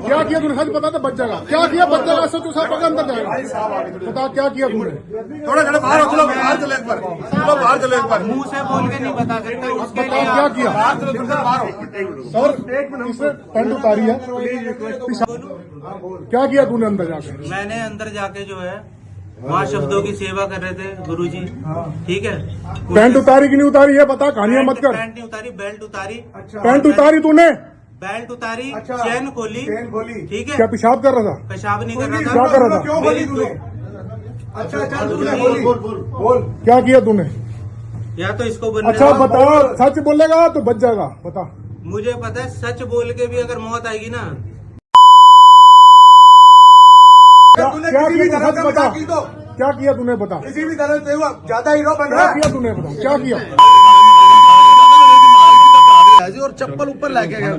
क्या किया तूने? सच बता तो बच जाएगा। क्या किया? बच जाएगा। सच साहब पकड़ अंदर जाएगा। बता क्या किया तूने? थोड़ा बाहर हो, चलो बाहर चलो एक बार, चलो बाहर चलो एक बार। मुंह से बोल के नहीं बता सकते। बता क्या किया? बाहर चलो, बाहर हो। सर इसने पैंट उतारी है। क्या किया तूने अंदर जाके? मैंने अंदर जाके जो है वहाँ शब्दों की सेवा कर रहे थे गुरुजी, ठीक है। पैंट उतारी कि नहीं उतारी ये बता, कहानियां मत कर। पैंट नहीं उतारी, बेल्ट उतारी। पैंट उतारी तूने? बेल्ट उतारी, चेन खोली, ठीक है। क्या पेशाब कर रहा था? पेशाब नहीं कर रहा था। क्या कर रहा था? क्यों बोली तूने? अच्छा बोल। क्या किया तूने? या तो इसको बनने अच्छा बता, सच बोलेगा तो बच जाएगा। बता। मुझे पता है सच बोल के भी अगर मौत आएगी ना। क्या किया? सच बता। क्या किया तूने? बता। किसी भी तरह से हुआ ज्यादा हीरो बन रहा क्या है। किया तूने? बता क्या किया? और चप्पल ऊपर लेके गया,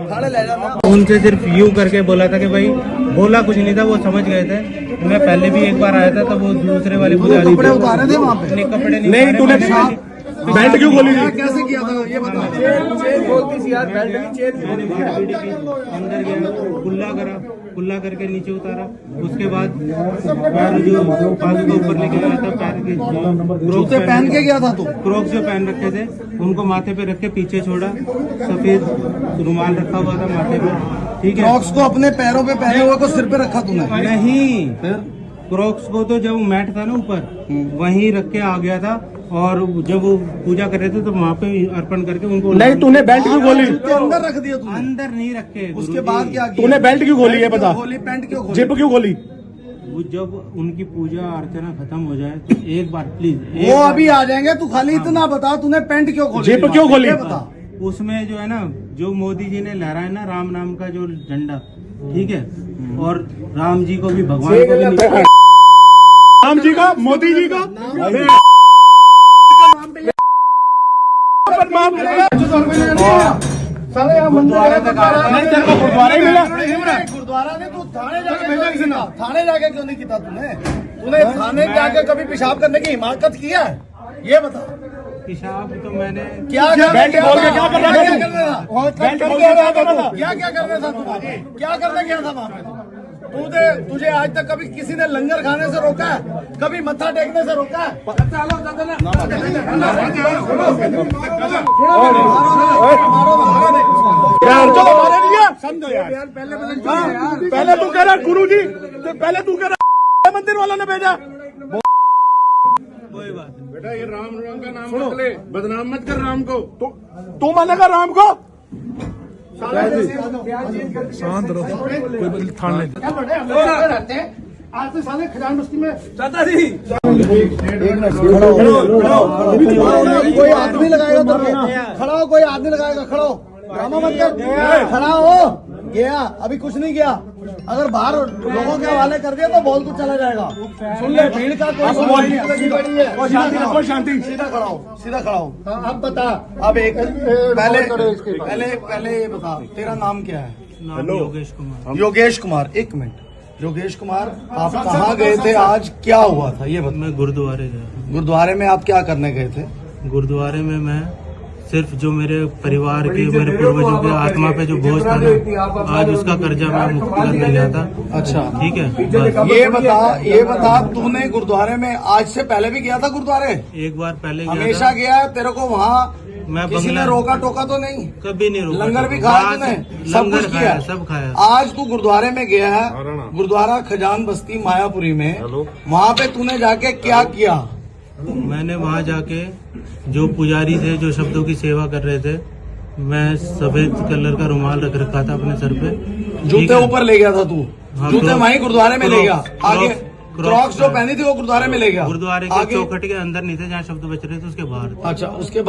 खाने ले जाना। उनसे सिर्फ यूं करके बोला था कि भाई, बोला कुछ नहीं था, वो समझ गए थे। मैं पहले भी एक बार आया था तब वो दूसरे वाली कपड़े उतारे थे वहाँ पे? कपड़े नहीं तूने बेल्ट क्यों खोली थी? कैसे किया था ये बता। चेन बोलती थी यार, बेल्ट की चेन। अंदर गया, कुल्ला करके नीचे उतारा। उसके बाद पैर जो बाजू के ऊपर लेके आया था, पैर के जूते पहन के गया था तू? क्रोक्स जो पहन रखे थे उनको माथे पे रख के पीछे छोड़ा। सफेद रुमाल रखा हुआ था माथे पे, ठीक है। क्रॉक्स को अपने पैरों पे पहने हुए को सिर पे रखा तूने? नहीं, क्रॉक्स को तो जब मैट था ना ऊपर वहीं रख के आ गया था। और जब वो पूजा कर रहे थे तो वहाँ पे अर्पण करके उनको। नहीं तूने बेल्ट क्यों खोली? अंदर रख दिया तूने? अंदर नहीं रखे। उसके बाद क्या किया? तूने बेल्ट क्यों खोली ये बता? खोली पैंट क्यों खोली? जिप क्यों खोली? वो जब उनकी पूजा अर्चना खत्म हो जाए तो एक बार प्लीज वो अभी आ जाएंगे, तू खाली इतना बता तूने पैंट क्यों खोली? जिप क्यों खोली? बता। उसमें जो है ना, जो मोदी जी ने लहराया ना राम नाम का जो झंडा, ठीक है। और राम जी को भी, भगवान को भी राम जी का, मोदी जी का गुरुद्वारा मिला। गुरुद्वारा ने तू थाने जाके भेजा किसी ने? थाने जाके क्यों नहीं किया तूने? तूने थाने जाके कभी पेशाब करने की हिमाकत किया है? ये बता। पेशाब तो मैंने क्या बेल्ट खोल के क्या कर रहा था? क्या करना था? बेल्ट खोल के क्या कर रहा था? क्या करना था तू? क्या करने गया था वहाँ पे? तुझे आज तक कभी किसी ने लंगर खाने से रोका है? कभी मत्था टेकने से रोका है? समझो यार, पहले तू कह रहा गुरु जी, तो पहले तू कह रहा मंदिर वालों ने भेजा। कोई बात नहीं। बेटा ये राम का नाम मत ले, बदनाम मत कर राम को। तू मानेगा राम को? शांत रहो, कोई थान नहीं। आज तो साले खजान बस्ती में चाचा जी कोई आदमी लगाएगा तो खड़ा हो, कोई आदमी लगाएगा, खड़ा हो, ड्रामा मत कर, खड़ा हो। गया अभी कुछ नहीं किया। अगर बाहर लोगों के हवाले कर दिया तो बहुत कुछ चला जाएगा। सुन ले, भीड़ का कोई शांति। सीधा खड़ा हो, सीधा खड़ा हो। अब बता, अब एक पहले ये बता, तेरा नाम क्या है? नाम योगेश कुमार। योगेश कुमार, एक मिनट। योगेश कुमार, आप कहाँ गए थे आज? क्या हुआ था ये बता। मैं गुरुद्वारे गया। गुरुद्वारे में आप क्या करने गए थे? गुरुद्वारे में मैं सिर्फ जो मेरे परिवार के, मेरे पूर्वजों के आत्मा पे जो बोझ था ना, आज उसका कर्जा मैं मुक्त करने गया था। अच्छा ठीक है। ये बता तूने गुरुद्वारे में आज से पहले भी गया था गुरुद्वारे? एक बार पहले हमेशा गया है? तेरे को वहाँ मैं किसी ने रोका टोका तो नहीं? कभी नहीं रोका। लंगर भी खाया तूने? सब कुछ किया? सब खाया। आज तू गुरुद्वारे में गया है, गुरुद्वारा खजान बस्ती मायापुरी में, वहाँ पे तूने जाके क्या किया? मैंने वहाँ जाके जो पुजारी थे, जो शब्दों की सेवा कर रहे थे, मैं सफेद कलर का रुमाल रख रखा था अपने सर पे। जूते ऊपर ले गया था तू? हाँ, जूते वहीं गुरुद्वारे में ले गया? आगे क्रॉक्स जो पहनी थी वो गुरुद्वारे में ले गया? गुरुद्वारे के चौखट के अंदर नहीं थे, जहाँ शब्द बच रहे थे उसके बाहर थे। अच्छा, उसके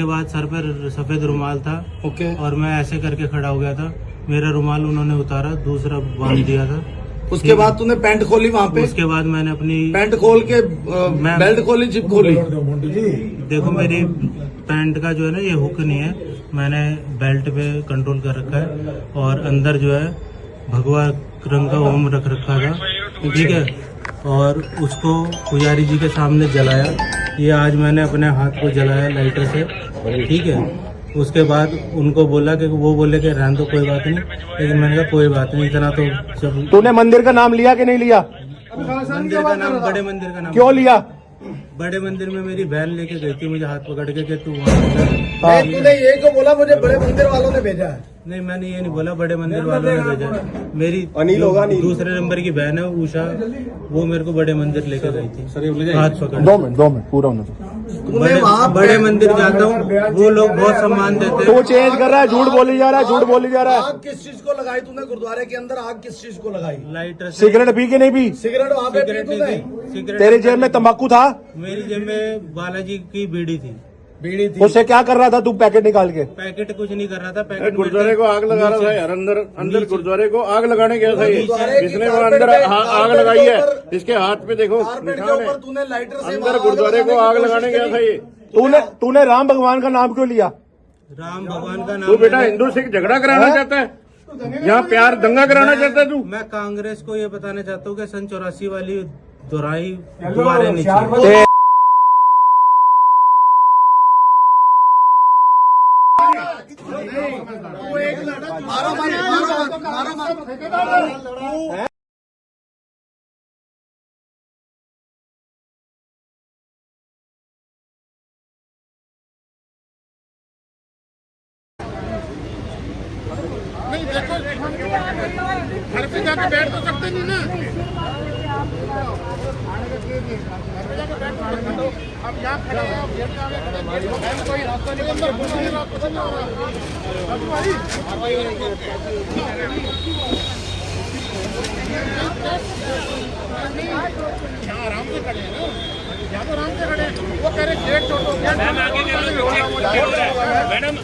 बाद सर पर सफेद रुमाल था। ओके। और मैं ऐसे करके खड़ा हो गया था। मेरा रुमाल उन्होंने उतारा, दूसरा बांध दिया था। उसके बाद तूने पैंट खोली वहाँ पे? उसके बाद मैंने अपनी पैंट खोल के बेल्ट खोली, जिप खोली? देखो मेरी पैंट का जो है ना ये हुक नहीं है, मैंने बेल्ट पे कंट्रोल कर रखा है। और अंदर जो है भगवा रंग का ओम रख रखा था, ठीक है। और उसको पुजारी जी के सामने जलाया। ये आज मैंने अपने हाथ को जलाया लाइटर से, ठीक है। उसके बाद उनको बोला कि वो बोले कि रहने दो कोई बात नहीं, लेकिन मैंने कहा कोई बात नहीं, इतना तो जब तूने मंदिर का नाम लिया कि नहीं लिया? मंदिर का नाम, बड़े मंदिर का नाम क्यों लिया? बड़े मंदिर में मेरी बहन लेके गई थी मुझे हाथ पकड़ के कि तू वहाँ तूने ये को बोला मुझे बड़े मंदिर वालों ने भेजा है। नहीं, मैंने ये नहीं बोला, बड़े मंदिर वालों ने भेजा। मेरी अनिल होगा नहीं, दूसरे नंबर की बहन है उषा, वो मेरे को बड़े मंदिर लेके गई थी हाथ पकड़। 2 मिनट पूरा होने दो। बड़े मंदिर जाता हूँ, वो लोग बहुत सम्मान देते हैं। तू चेंज कर रहा है, झूठ बोली जा रहा है, झूठ बोली जा रहा है। आग किस चीज को लगाई तूने गुरुद्वारे के अंदर? आग किस चीज को लगाई? लाइटर से। सिगरेट पी के नहीं पी? सिगरेट वहाँ पे पी तूने? सिगरेट तेरी जेब में तंबाकू था? मेरी जेब में बालाजी की बीड़ी थी। बीड़ी थी। उससे क्या कर रहा था तू पैकेट निकाल के? पैकेट कुछ नहीं कर रहा था, पैकेट गुरुद्वारे को आग लगा रहा था यार, अंदर गुरुद्वारे को आग लगाने गया था ये, इसने वो अंदर आग लगाई है, इसके हाथ पे देखो कारपेट के ऊपर तूने लाइटर से अंदर गुरुद्वारे को आग लगाने गया था ये। तूने राम भगवान का नाम क्यों लिया? राम भगवान का नाम। तू बेटा हिंदू सिख झगड़ा कराना चाहता है, यहाँ प्यार दंगा कराना चाहता है तू? मैं कांग्रेस को ये बताना चाहता हूँ कि सन 84 वाली दोहराई दोबारा नहीं चाहिए। नहीं देखो घर पे जाके बैठ तो सकते नहीं ना, घर पे जाके बैठ तो सकते हो। अब यहाँ खड़े हैं, अब गेट के आगे खड़े हैं, कोई रास्ता नहीं बंद कर, कुछ नहीं हो रहा। अब भाई यहाँ आराम से खड़े हैं ना, यहाँ तो आराम से खड़े हैं। वो कह रहे गेट छोड़ो, मैडम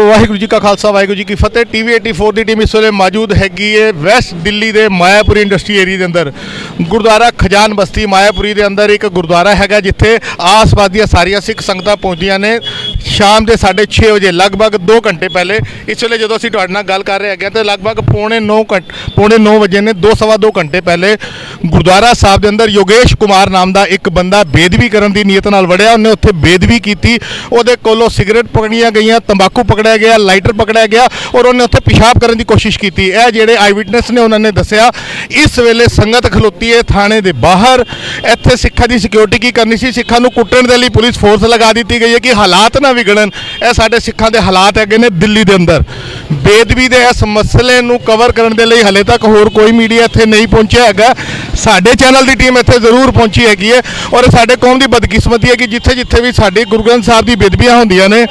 ਵਾਹਿਗੁਰੂ ਜੀ ਕਾ ਖਾਲਸਾ ਵਾਹਿਗੁਰੂ ਜੀ ਕੀ ਫਤਿਹ। ਟੀਵੀ 84 ਦੀ ਟੀਮ ਇਸ ਵੇਲੇ ਮੌਜੂਦ ਹੈਗੀ ਹੈ ਵੈਸਟ ਦਿੱਲੀ ਦੇ ਮਾਇਆਪੁਰੀ ਇੰਡਸਟਰੀ ਏਰੀਆ ਦੇ ਅੰਦਰ, ਗੁਰਦੁਆਰਾ ਖਜਾਨ ਬਸਤੀ ਮਾਇਆਪੁਰੀ ਦੇ ਅੰਦਰ ਇੱਕ ਗੁਰਦੁਆਰਾ ਹੈਗਾ ਜਿੱਥੇ ਆਸ-ਪਾਸ ਦੀਆਂ ਸਾਰੀਆਂ ਸਿੱਖ ਸੰਗਤਾਂ ਪਹੁੰਚਦੀਆਂ ਨੇ ਸ਼ਾਮ ਦੇ 6:30 ਵਜੇ, ਲਗਭਗ 2 ਘੰਟੇ ਪਹਿਲੇ। ਇਸ ਵੇਲੇ ਜਦੋਂ ਅਸੀਂ ਤੁਹਾਡੇ ਨਾਲ ਗੱਲ ਕਰ ਰਹੇ ਹੈਗੇ ਤਾਂ ਲਗਭਗ ਪੌਣੇ 9 ਵਜੇ ਨੇ, 2 ਘੰਟੇ ਪਹਿਲੇ ਗੁਰਦੁਆਰਾ ਸਾਹਿਬ ਦੇ ਅੰਦਰ ਯੋਗੇਸ਼ ਕੁਮਾਰ ਨਾਮ ਦਾ ਇੱਕ ਬੰਦਾ ਬੇਦਬੀ ਕਰਨ ਦੀ ਨੀਅਤ ਨਾਲ ਵੜਿਆ। ਉਹਨੇ ਉੱਥੇ ਬੇਦਬੀ ਕੀਤੀ, ਉਹਦੇ ਕੋਲੋਂ ਸਿਗਰਟ ਪਕੜੀਆਂ ਗਈਆਂ, ਤੰਬਾਕੂ ਪਕੜਿਆ ਗਿਆ, ਲਾਈਟਰ ਪਕੜਿਆ ਗਿਆ ਔਰ ਉਹਨੇ ਉੱਥੇ ਪਿਸ਼ਾਬ ਕਰਨ ਦੀ ਕੋਸ਼ਿਸ਼ ਕੀਤੀ। ਇਹ ਜਿਹੜੇ ਆਈ ਵਿਟਨੈਸ ਨੇ ਉਹਨਾਂ ਨੇ ਦੱਸਿਆ ਇਸ ਵੇਲੇ ਸੰਗਤ ਖਲੋਤੀ ਹੈ ਥਾਣੇ ਦੇ ਬਾਹਰ। ਇੱਥੇ ਸਿੱਖਾਂ ਦੀ ਸਿਕਿਉਰਿਟੀ ਕੀ ਕਰਨੀ ਸੀ, ਸਿੱਖਾਂ ਨੂੰ ਕੁੱਟਣ ਦੇ ਲਈ ਪੁਲਿਸ ਫੋਰਸ ਲਗਾ ਦਿੱਤੀ ਗਈ ਹੈ ਕਿ ਹਾਲਾਤ ਨਾ ਵਿਗੜਨ। ਇਹ ਸਾਡੇ ਸਿੱਖਾਂ ਦੇ ਹਾਲਾਤ ਹੈਗੇ ਨੇ ਦਿੱਲੀ ਦੇ ਅੰਦਰ। ਬੇਦਬੀ ਦੇ ਇਸ ਮਸਲੇ ਨੂੰ ਕਵਰ ਕਰਨ ਦੇ ਲਈ ਹਲੇ ਤੱਕ ਹੋਰ ਕੋਈ ਮੀਡੀਆ ਇੱਥੇ ਨਹੀਂ ਪਹੁੰਚਿਆ ਹੈਗਾ। ਸਾਡੇ ਚੈਨਲ ਦੀ ਟੀਮ ਇੱਥੇ ਜ਼ਰੂਰ ਪਹੁੰਚੀ ਹੈਗੀ ਹੈ ਔਰ ਸਾਡੇ ਕੌਮ ਦੀ ਬਦਕਿਸਮਤੀ ਹੈ ਕਿ ਜਿੱਥੇ ਜਿੱਥੇ ਵੀ ਸਾਡੇ ਗੁਰੂ ਗ੍ਰੰਥ ਸਾਹਿਬ ਦੀ ਬੇਦਬੀਆਂ ਹੁੰਦੀਆਂ ਨੇ,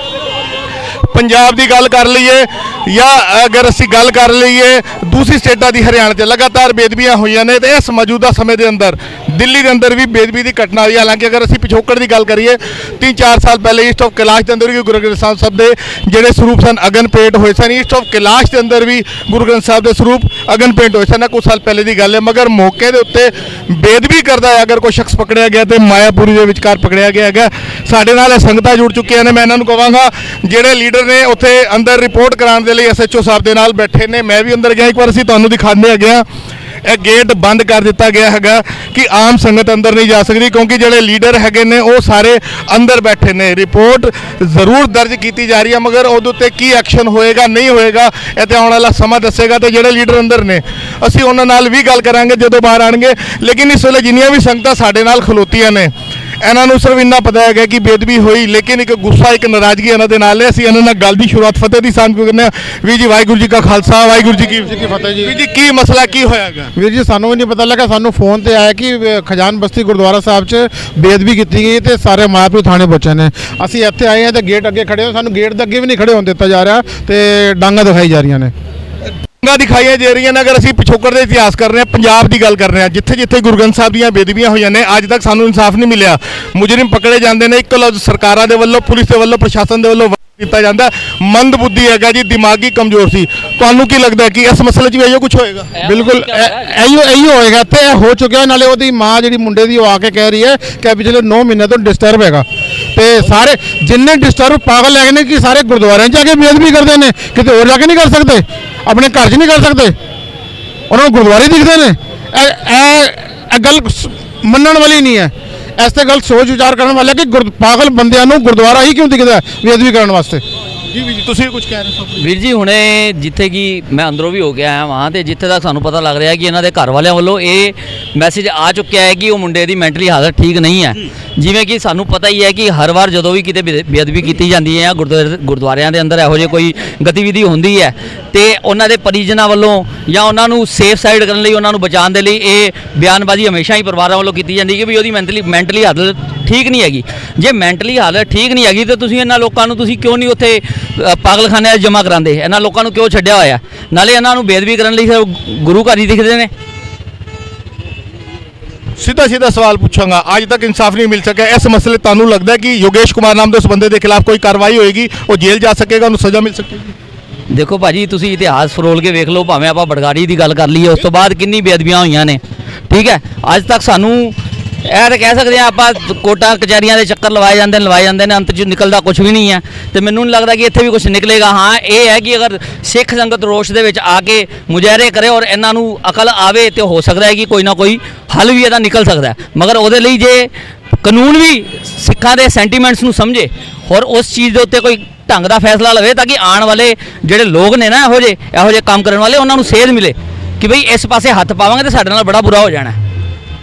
ਪੰਜਾਬ ਦੀ ਗੱਲ ਕਰ ਲਈਏ ਜਾਂ ਅਗਰ ਅਸੀਂ ਗੱਲ ਕਰ ਲਈਏ ਦੂਸਰੀ ਸਟੇਟਾਂ ਦੀ, ਹਰਿਆਣਾ 'ਚ ਲਗਾਤਾਰ ਬੇਦਬੀਆਂ ਹੋਈਆਂ ਨੇ ਤੇ ਇਸ ਮੌਜੂਦਾ ਸਮੇਂ ਦੇ ਅੰਦਰ ਦਿੱਲੀ ਦੇ ਅੰਦਰ ਵੀ ਬੇਦਬੀ ਦੀ ਘਟਨਾ ਹੋਈ। ਹਾਲਾਂਕਿ ਅਗਰ ਅਸੀਂ ਪਿਛੋਕੜ ਦੀ ਗੱਲ ਕਰੀਏ 3-4 ਸਾਲ ਪਹਿਲੇ ਈਸਟ ਆਫ ਕੈਲਾਸ਼ ਦੇ ਅੰਦਰ ਵੀ ਗੁਰੂ ਗ੍ਰੰਥ ਸਾਹਿਬ ਦੇ ਜਿਹੜੇ ਸਰੂਪ ਸਨ ਅਗਨ ਭੇਟ ਹੋਏ ਸਨ। ਈਸਟ ਆਫ ਕੈਲਾਸ਼ ਦੇ ਅੰਦਰ ਵੀ ਗੁਰੂ ਗ੍ਰੰਥ ਸਾਹਿਬ ਦੇ ਸਰੂਪ ਅਗਨ ਭੇਟ ਹੋਏ ਸਨ, ਕੁਝ ਸਾਲ ਪਹਿਲੇ ਦੀ ਗੱਲ ਹੈ। ਮਗਰ ਮੌਕੇ ਦੇ ਉੱਤੇ ਬੇਦਬੀ ਕਰਦਾ ਅਗਰ ਕੋਈ ਸ਼ਖਸ ਪਕੜਿਆ ਗਿਆ ਤੇ ਮਾਇਆਪੁਰੀ ਦੇ ਵਿਚਕਾਰ ਪਕੜਿਆ ਗਿਆ ਹੈਗਾ। ਸਾਡੇ ਨਾਲ ਇਹ ਸੰਗਤਾਂ ਜੁੜ ਚੁੱਕੀਆਂ ਨੇ। ਮੈਂ ਇਹਨਾਂ ਨੂੰ ਕਹਾਂਗਾ ਜਿਹੜੇ ਲੀਡਰ ਨੇ ਉੱਥੇ ਅੰਦਰ ਰਿਪੋਰਟ ਕਰਾਉਣ ਦੇ ਲਈ ਐਸਐਚਓ ਸਾਹਿਬ ਦੇ ਨਾਲ ਬੈਠੇ ਨੇ। ਮੈਂ ਵੀ ਅੰਦਰ ਗਿਆ, ਇੱਕ ਵਾਰ ਅਸੀਂ ਤੁਹਾਨੂੰ ਦਿਖਾਉਂਦੇ ਹੈਗੇ ਆ। ਇਹ ਗੇਟ ਬੰਦ ਕਰ ਦਿੱਤਾ ਗਿਆ ਹੈਗਾ ਕਿ ਆਮ ਸੰਗਤ ਅੰਦਰ ਨਹੀਂ ਜਾ ਸਕਦੀ ਕਿਉਂਕਿ ਜਿਹੜੇ ਲੀਡਰ ਹੈਗੇ ਨੇ ਉਹ ਸਾਰੇ ਅੰਦਰ ਬੈਠੇ ਨੇ। ਰਿਪੋਰਟ ਜ਼ਰੂਰ ਦਰਜ ਕੀਤੀ ਜਾ ਰਹੀ ਹੈ ਮਗਰ ਉਹਦੇ ਉੱਤੇ ਕੀ ਐਕਸ਼ਨ ਹੋਏਗਾ ਨਹੀਂ ਹੋਏਗਾ ਇਹ ਤੇ ਆਉਣ ਵਾਲਾ ਸਮਾਂ ਦੱਸੇਗਾ। ਤੇ ਜਿਹੜੇ ਲੀਡਰ ਅੰਦਰ ਨੇ ਅਸੀਂ ਉਹਨਾਂ ਨਾਲ ਵੀ ਗੱਲ ਕਰਾਂਗੇ ਜਦੋਂ ਬਾਹਰ ਆਣਗੇ। ਲੇਕਿਨ ਇਸ ਵੇਲੇ ਜਿੰਨੀਆਂ ਵੀ ਸੰਗਤਾਂ ਸਾਡੇ ਨਾਲ ਖਲੋਤੀਆਂ ਨੇ ਇਹਨਾਂ ਨੂੰ ਸਿਰਫ ਇੰਨਾ ਪਤਾ ਹੈਗਾ ਕਿ ਬੇਦਬੀ ਹੋਈ, ਲੇਕਿਨ ਇੱਕ ਗੁੱਸਾ ਇੱਕ ਨਾਰਾਜ਼ਗੀ ਇਹਨਾਂ ਦੇ ਨਾਲ ਹੈ। ਅਸੀਂ ਇਹਨਾਂ ਨਾਲ ਗੱਲ ਦੀ ਸ਼ੁਰੂਆਤ ਫਤਿਹ ਦੀ ਸਾਂਝ ਕਰਨੇ ਆ। ਵੀਰ ਜੀ ਵਾਹਿਗੁਰੂ ਜੀ ਕਾ ਖਾਲਸਾ ਵਾਹਿਗੁਰੂ ਜੀ ਕੀ ਫਤਿਹ ਜੀ। ਵੀਰ ਜੀ ਕੀ ਮਸਲਾ ਕੀ ਹੋਇਆਗਾ? ਵੀਰ ਜੀ ਸਾਨੂੰ ਵੀ ਨਹੀਂ ਪਤਾ ਲੱਗਾ, ਸਾਨੂੰ ਫੋਨ ਤੇ ਆਇਆ ਕਿ ਖਜਾਨ ਬਸਤੀ ਗੁਰਦੁਆਰਾ ਸਾਹਿਬ 'ਚ ਬੇਦਬੀ ਕੀਤੀ ਗਈ ਤੇ ਸਾਰੇ ਮਾਇਆਪੁਰ ਥਾਣੇ ਪਹੁੰਚੇ ਨੇ। ਅਸੀਂ ਇੱਥੇ ਆਏ ਹਾਂ ਤੇ ਗੇਟ ਅੱਗੇ ਖੜੇ ਹਾਂ, ਸਾਨੂੰ ਗੇਟ ਦੇ ਅੱਗੇ ਵੀ ਨਹੀਂ ਖੜੇ ਹੋਣ ਦਿੱਤਾ ਜਾ ਰਿਹਾ ਤੇ ਡਾਂਗਾ ਦਿਖਾਈ ਜਾ ਰਹੀਆਂ ਨੇ। ਦਿਖਾਈਆਂ ਜਾ ਰਹੀਆਂ ਨੇ। ਅਗਰ ਅਸੀਂ ਪਿਛੋਕੜ ਦੇ ਇਤਿਹਾਸ ਕਰ ਰਹੇ ਹਾਂ, ਪੰਜਾਬ ਦੀ ਗੱਲ ਕਰ ਰਹੇ ਹਾਂ, ਜਿੱਥੇ ਜਿੱਥੇ ਗੁਰੂ ਗ੍ਰੰਥ ਸਾਹਿਬ ਦੀਆਂ ਬੇਦਬੀਆਂ ਹੋਈਆਂ ਨੇ ਅੱਜ ਤੱਕ ਸਾਨੂੰ ਇਨਸਾਫ ਨਹੀਂ ਮਿਲਿਆ। ਮੁਜਰਮ ਪਕੜੇ ਜਾਂਦੇ ਨੇ, ਇੱਕ ਲਫ਼ਜ਼ ਸਰਕਾਰਾਂ ਦੇ ਵੱਲੋਂ, ਪੁਲਿਸ ਦੇ ਵੱਲੋਂ, ਪ੍ਰਸ਼ਾਸਨ ਦੇ ਵੱਲੋਂ ਦਿੱਤਾ ਜਾਂਦਾ ਮੰਦਬੁੱਧੀ ਹੈਗਾ ਜੀ, ਦਿਮਾਗੀ ਕਮਜ਼ੋਰ ਸੀ। ਤੁਹਾਨੂੰ ਕੀ ਲੱਗਦਾ ਕਿ ਇਸ ਮਸਲੇ 'ਚ ਵੀ ਇਹੋ ਕੁਝ ਹੋਏਗਾ? ਬਿਲਕੁਲ ਇਹੀ ਹੋਏਗਾ ਤੇ ਇਹ ਹੋ ਚੁੱਕਿਆ। ਨਾਲੇ ਉਹਦੀ ਮਾਂ ਜਿਹੜੀ ਮੁੰਡੇ ਦੀ ਉਹ ਆ ਕੇ ਕਹਿ ਰਹੀ ਹੈ ਕਿ ਪਿਛਲੇ 9 ਮਹੀਨੇ ਤੋਂ ਡਿਸਟਰਬ ਹੈਗਾ ਤੇ ਸਾਰੇ ਜਿੰਨੇ ਡਿਸਟਰਬ ਪਾਗਲ ਹੈਗੇ ਨੇ ਕਿ ਸਾਰੇ ਗੁਰਦੁਆਰਿਆਂ 'ਚ ਜਾ ਕੇ ਬੇਅਦਬੀ ਕਰਦੇ ਨੇ, ਕਿਤੇ ਹੋਰ ਜਾ ਕੇ ਨਹੀਂ ਕਰ ਸਕਦੇ, ਆਪਣੇ ਘਰ 'ਚ ਨਹੀਂ ਕਰ ਸਕਦੇ, ਉਹਨਾਂ ਨੂੰ ਗੁਰਦੁਆਰੇ ਦਿਖਦੇ ਨੇ। ਇਹ ਗੱਲ ਮੰਨਣ ਵਾਲੀ ਨਹੀਂ ਹੈ। ਇਸ ਤੇ ਗੱਲ ਸੋਚ ਵਿਚਾਰ ਕਰਨ ਵਾਲਾ ਕਿ ਪਾਗਲ ਬੰਦਿਆਂ ਨੂੰ ਗੁਰਦੁਆਰਾ ਹੀ ਕਿਉਂ ਦਿਖਦਾ ਬੇਅਦਬੀ ਕਰਨ ਵਾਸਤੇ। ਜੀ ਵੀ ਜੀ ਤੁਸੀਂ ਕੁਝ ਕਹਿ ਰਹੇ ਹੋ? ਵੀਰ ਜੀ ਹੁਣੇ ਜਿੱਥੇ ਕਿ ਮੈਂ ਅੰਦਰੋਂ ਵੀ ਹੋ ਕੇ ਆਇਆ ਵਾਂ ਤੇ ਜਿੱਥੇ ਤੱਕ ਸਾਨੂੰ ਪਤਾ ਲੱਗ ਰਿਹਾ ਕਿ ਇਹਨਾਂ ਦੇ ਘਰ ਵਾਲਿਆਂ ਵੱਲੋਂ ਇਹ ਮੈਸੇਜ ਆ ਚੁੱਕਿਆ ਹੈ ਕਿ ਉਹ ਮੁੰਡੇ ਦੀ ਮੈਂਟਲੀ ਹਾਲਤ ਠੀਕ ਨਹੀਂ ਹੈ। ਜਿਵੇਂ ਕਿ ਸਾਨੂੰ ਪਤਾ ਹੀ ਹੈ ਕਿ ਹਰ ਵਾਰ ਜਦੋਂ ਵੀ ਕਿਤੇ ਬੇਅਦਬੀ ਕੀਤੀ ਜਾਂਦੀ ਹੈ ਗੁਰਦੁਆਰਿਆਂ ਦੇ ਅੰਦਰ ਇਹੋ ਜਿਹੀ ਕੋਈ ਗਤੀਵਿਧੀ ਹੁੰਦੀ ਹੈ ਤੇ ਉਹਨਾਂ ਦੇ ਪਰਿਜਨਾਂ ਵੱਲੋਂ ਜਾਂ ਉਹਨਾਂ ਨੂੰ ਸੇਫ ਸਾਈਡ ਕਰਨ ਲਈ, ਉਹਨਾਂ ਨੂੰ ਬਚਾਉਣ ਦੇ ਲਈ ਇਹ ਬਿਆਨਬਾਜ਼ੀ ਹਮੇਸ਼ਾ ਹੀ ਪਰਿਵਾਰਾਂ ਵੱਲੋਂ ਕੀਤੀ ਜਾਂਦੀ ਕਿ ਵੀ ਉਹਦੀ ਮੈਂਟਲੀ ਹਾਲਤ ਠੀਕ ਨਹੀਂ ਹੈਗੀ। ਜੇ ਮੈਂਟਲੀ ਹਾਲਤ ਠੀਕ ਨਹੀਂ ਹੈਗੀ ਤਾਂ ਤੁਸੀਂ ਇਹਨਾਂ ਲੋਕਾਂ ਨੂੰ ਤੁਸੀਂ ਕਿਉਂ ਨਹੀਂ ਉੱਥੇ ਪਾਗਲਖਾਨਿਆਂ 'ਚ ਜਮ੍ਹਾਂ ਕਰਾਉਂਦੇ? ਇਹਨਾਂ ਲੋਕਾਂ ਨੂੰ ਕਿਉਂ ਛੱਡਿਆ ਹੋਇਆ? ਨਾਲੇ ਇਹਨਾਂ ਨੂੰ ਬੇਅਦਬੀ ਕਰਨ ਲਈ ਗੁਰੂ ਘਰ ਹੀ ਦਿਖਦੇ ਨੇ। ਸਿੱਧਾ ਸਵਾਲ ਪੁੱਛਾਂਗਾ, ਅੱਜ ਤੱਕ ਇਨਸਾਫ ਨਹੀਂ ਮਿਲ ਸਕਿਆ। ਇਸ ਮਸਲੇ ਤੁਹਾਨੂੰ ਲੱਗਦਾ ਕਿ ਯੋਗੇਸ਼ ਕੁਮਾਰ ਨਾਮ ਦੇ ਉਸ ਬੰਦੇ ਦੇ ਖਿਲਾਫ ਕੋਈ ਕਾਰਵਾਈ ਹੋਏਗੀ, ਉਹ ਜੇਲ੍ਹ ਜਾ ਸਕੇਗਾ, ਉਹਨੂੰ ਸਜ਼ਾ ਮਿਲ ਸਕੇਗੀ? ਦੇਖੋ ਭਾਜੀ, ਤੁਸੀਂ ਇਤਿਹਾਸ ਫਰੋਲ ਕੇ ਵੇਖ ਲਓ। ਭਾਵੇਂ ਆਪਾਂ ਬੜਗਾੜੀ ਦੀ ਗੱਲ ਕਰ ਲਈਏ, ਉਸ ਤੋਂ ਬਾਅਦ ਕਿੰਨੀ ਬੇਅਦਬੀਆਂ ਹੋਈਆਂ ਨੇ, ਠੀਕ ਹੈ। ਅੱਜ ਤੱਕ ਸਾਨੂੰ ਇਹ ਤਾਂ ਕਹਿ ਸਕਦੇ ਹਾਂ ਆਪਾਂ ਕੋਰਟਾਂ ਕਚਹਿਰੀਆਂ ਦੇ ਚੱਕਰ ਲਵਾਏ ਜਾਂਦੇ ਨੇ, ਅੰਤ 'ਚ ਨਿਕਲਦਾ ਕੁਝ ਵੀ ਨਹੀਂ ਹੈ। ਤੇ ਮੈਨੂੰ ਨਹੀਂ ਲੱਗਦਾ ਕਿ ਇੱਥੇ ਵੀ ਕੁਝ ਨਿਕਲੇਗਾ। ਹਾਂ, ਇਹ ਹੈ ਕਿ ਅਗਰ ਸਿੱਖ ਸੰਗਤ ਰੋਸ਼ ਦੇ ਵਿੱਚ ਆ ਕੇ ਮੁਜ਼ਾਹਰੇ ਕਰੇ ਔਰ ਇਹਨਾਂ ਨੂੰ ਅਕਲ ਆਵੇ ਤੇ ਹੋ ਸਕਦਾ ਹੈ ਕਿ ਕੋਈ ਨਾ ਕੋਈ ਹੱਲ ਵੀ ਇਹਦਾ ਨਿਕਲ ਸਕਦਾ ਹੈ। ਮਗਰ ਉਹਦੇ ਲਈ ਜੇ ਕਾਨੂੰਨ ਵੀ ਸਿੱਖਾਂ ਦੇ ਸੈਂਟੀਮੈਂਟਸ ਨੂੰ ਸਮਝੇ ਔਰ ਉਸ ਚੀਜ਼ ਦੇ ਉੱਤੇ ਕੋਈ ਢੰਗ ਦਾ ਫੈਸਲਾ ਲਵੇ ਤਾਂ ਕਿ ਆਉਣ ਵਾਲੇ ਜਿਹੜੇ ਲੋਕ ਨੇ ਨਾ ਇਹੋ ਜਿਹੇ ਕੰਮ ਕਰਨ ਵਾਲੇ, ਉਹਨਾਂ ਨੂੰ ਸੇਧ ਮਿਲੇ ਕਿ ਬਈ ਇਸ ਪਾਸੇ ਹੱਥ ਪਾਵਾਂਗੇ ਤੇ ਸਾਡੇ ਨਾਲ ਬੜਾ ਬੁਰਾ ਹੋ ਜਾਣਾ।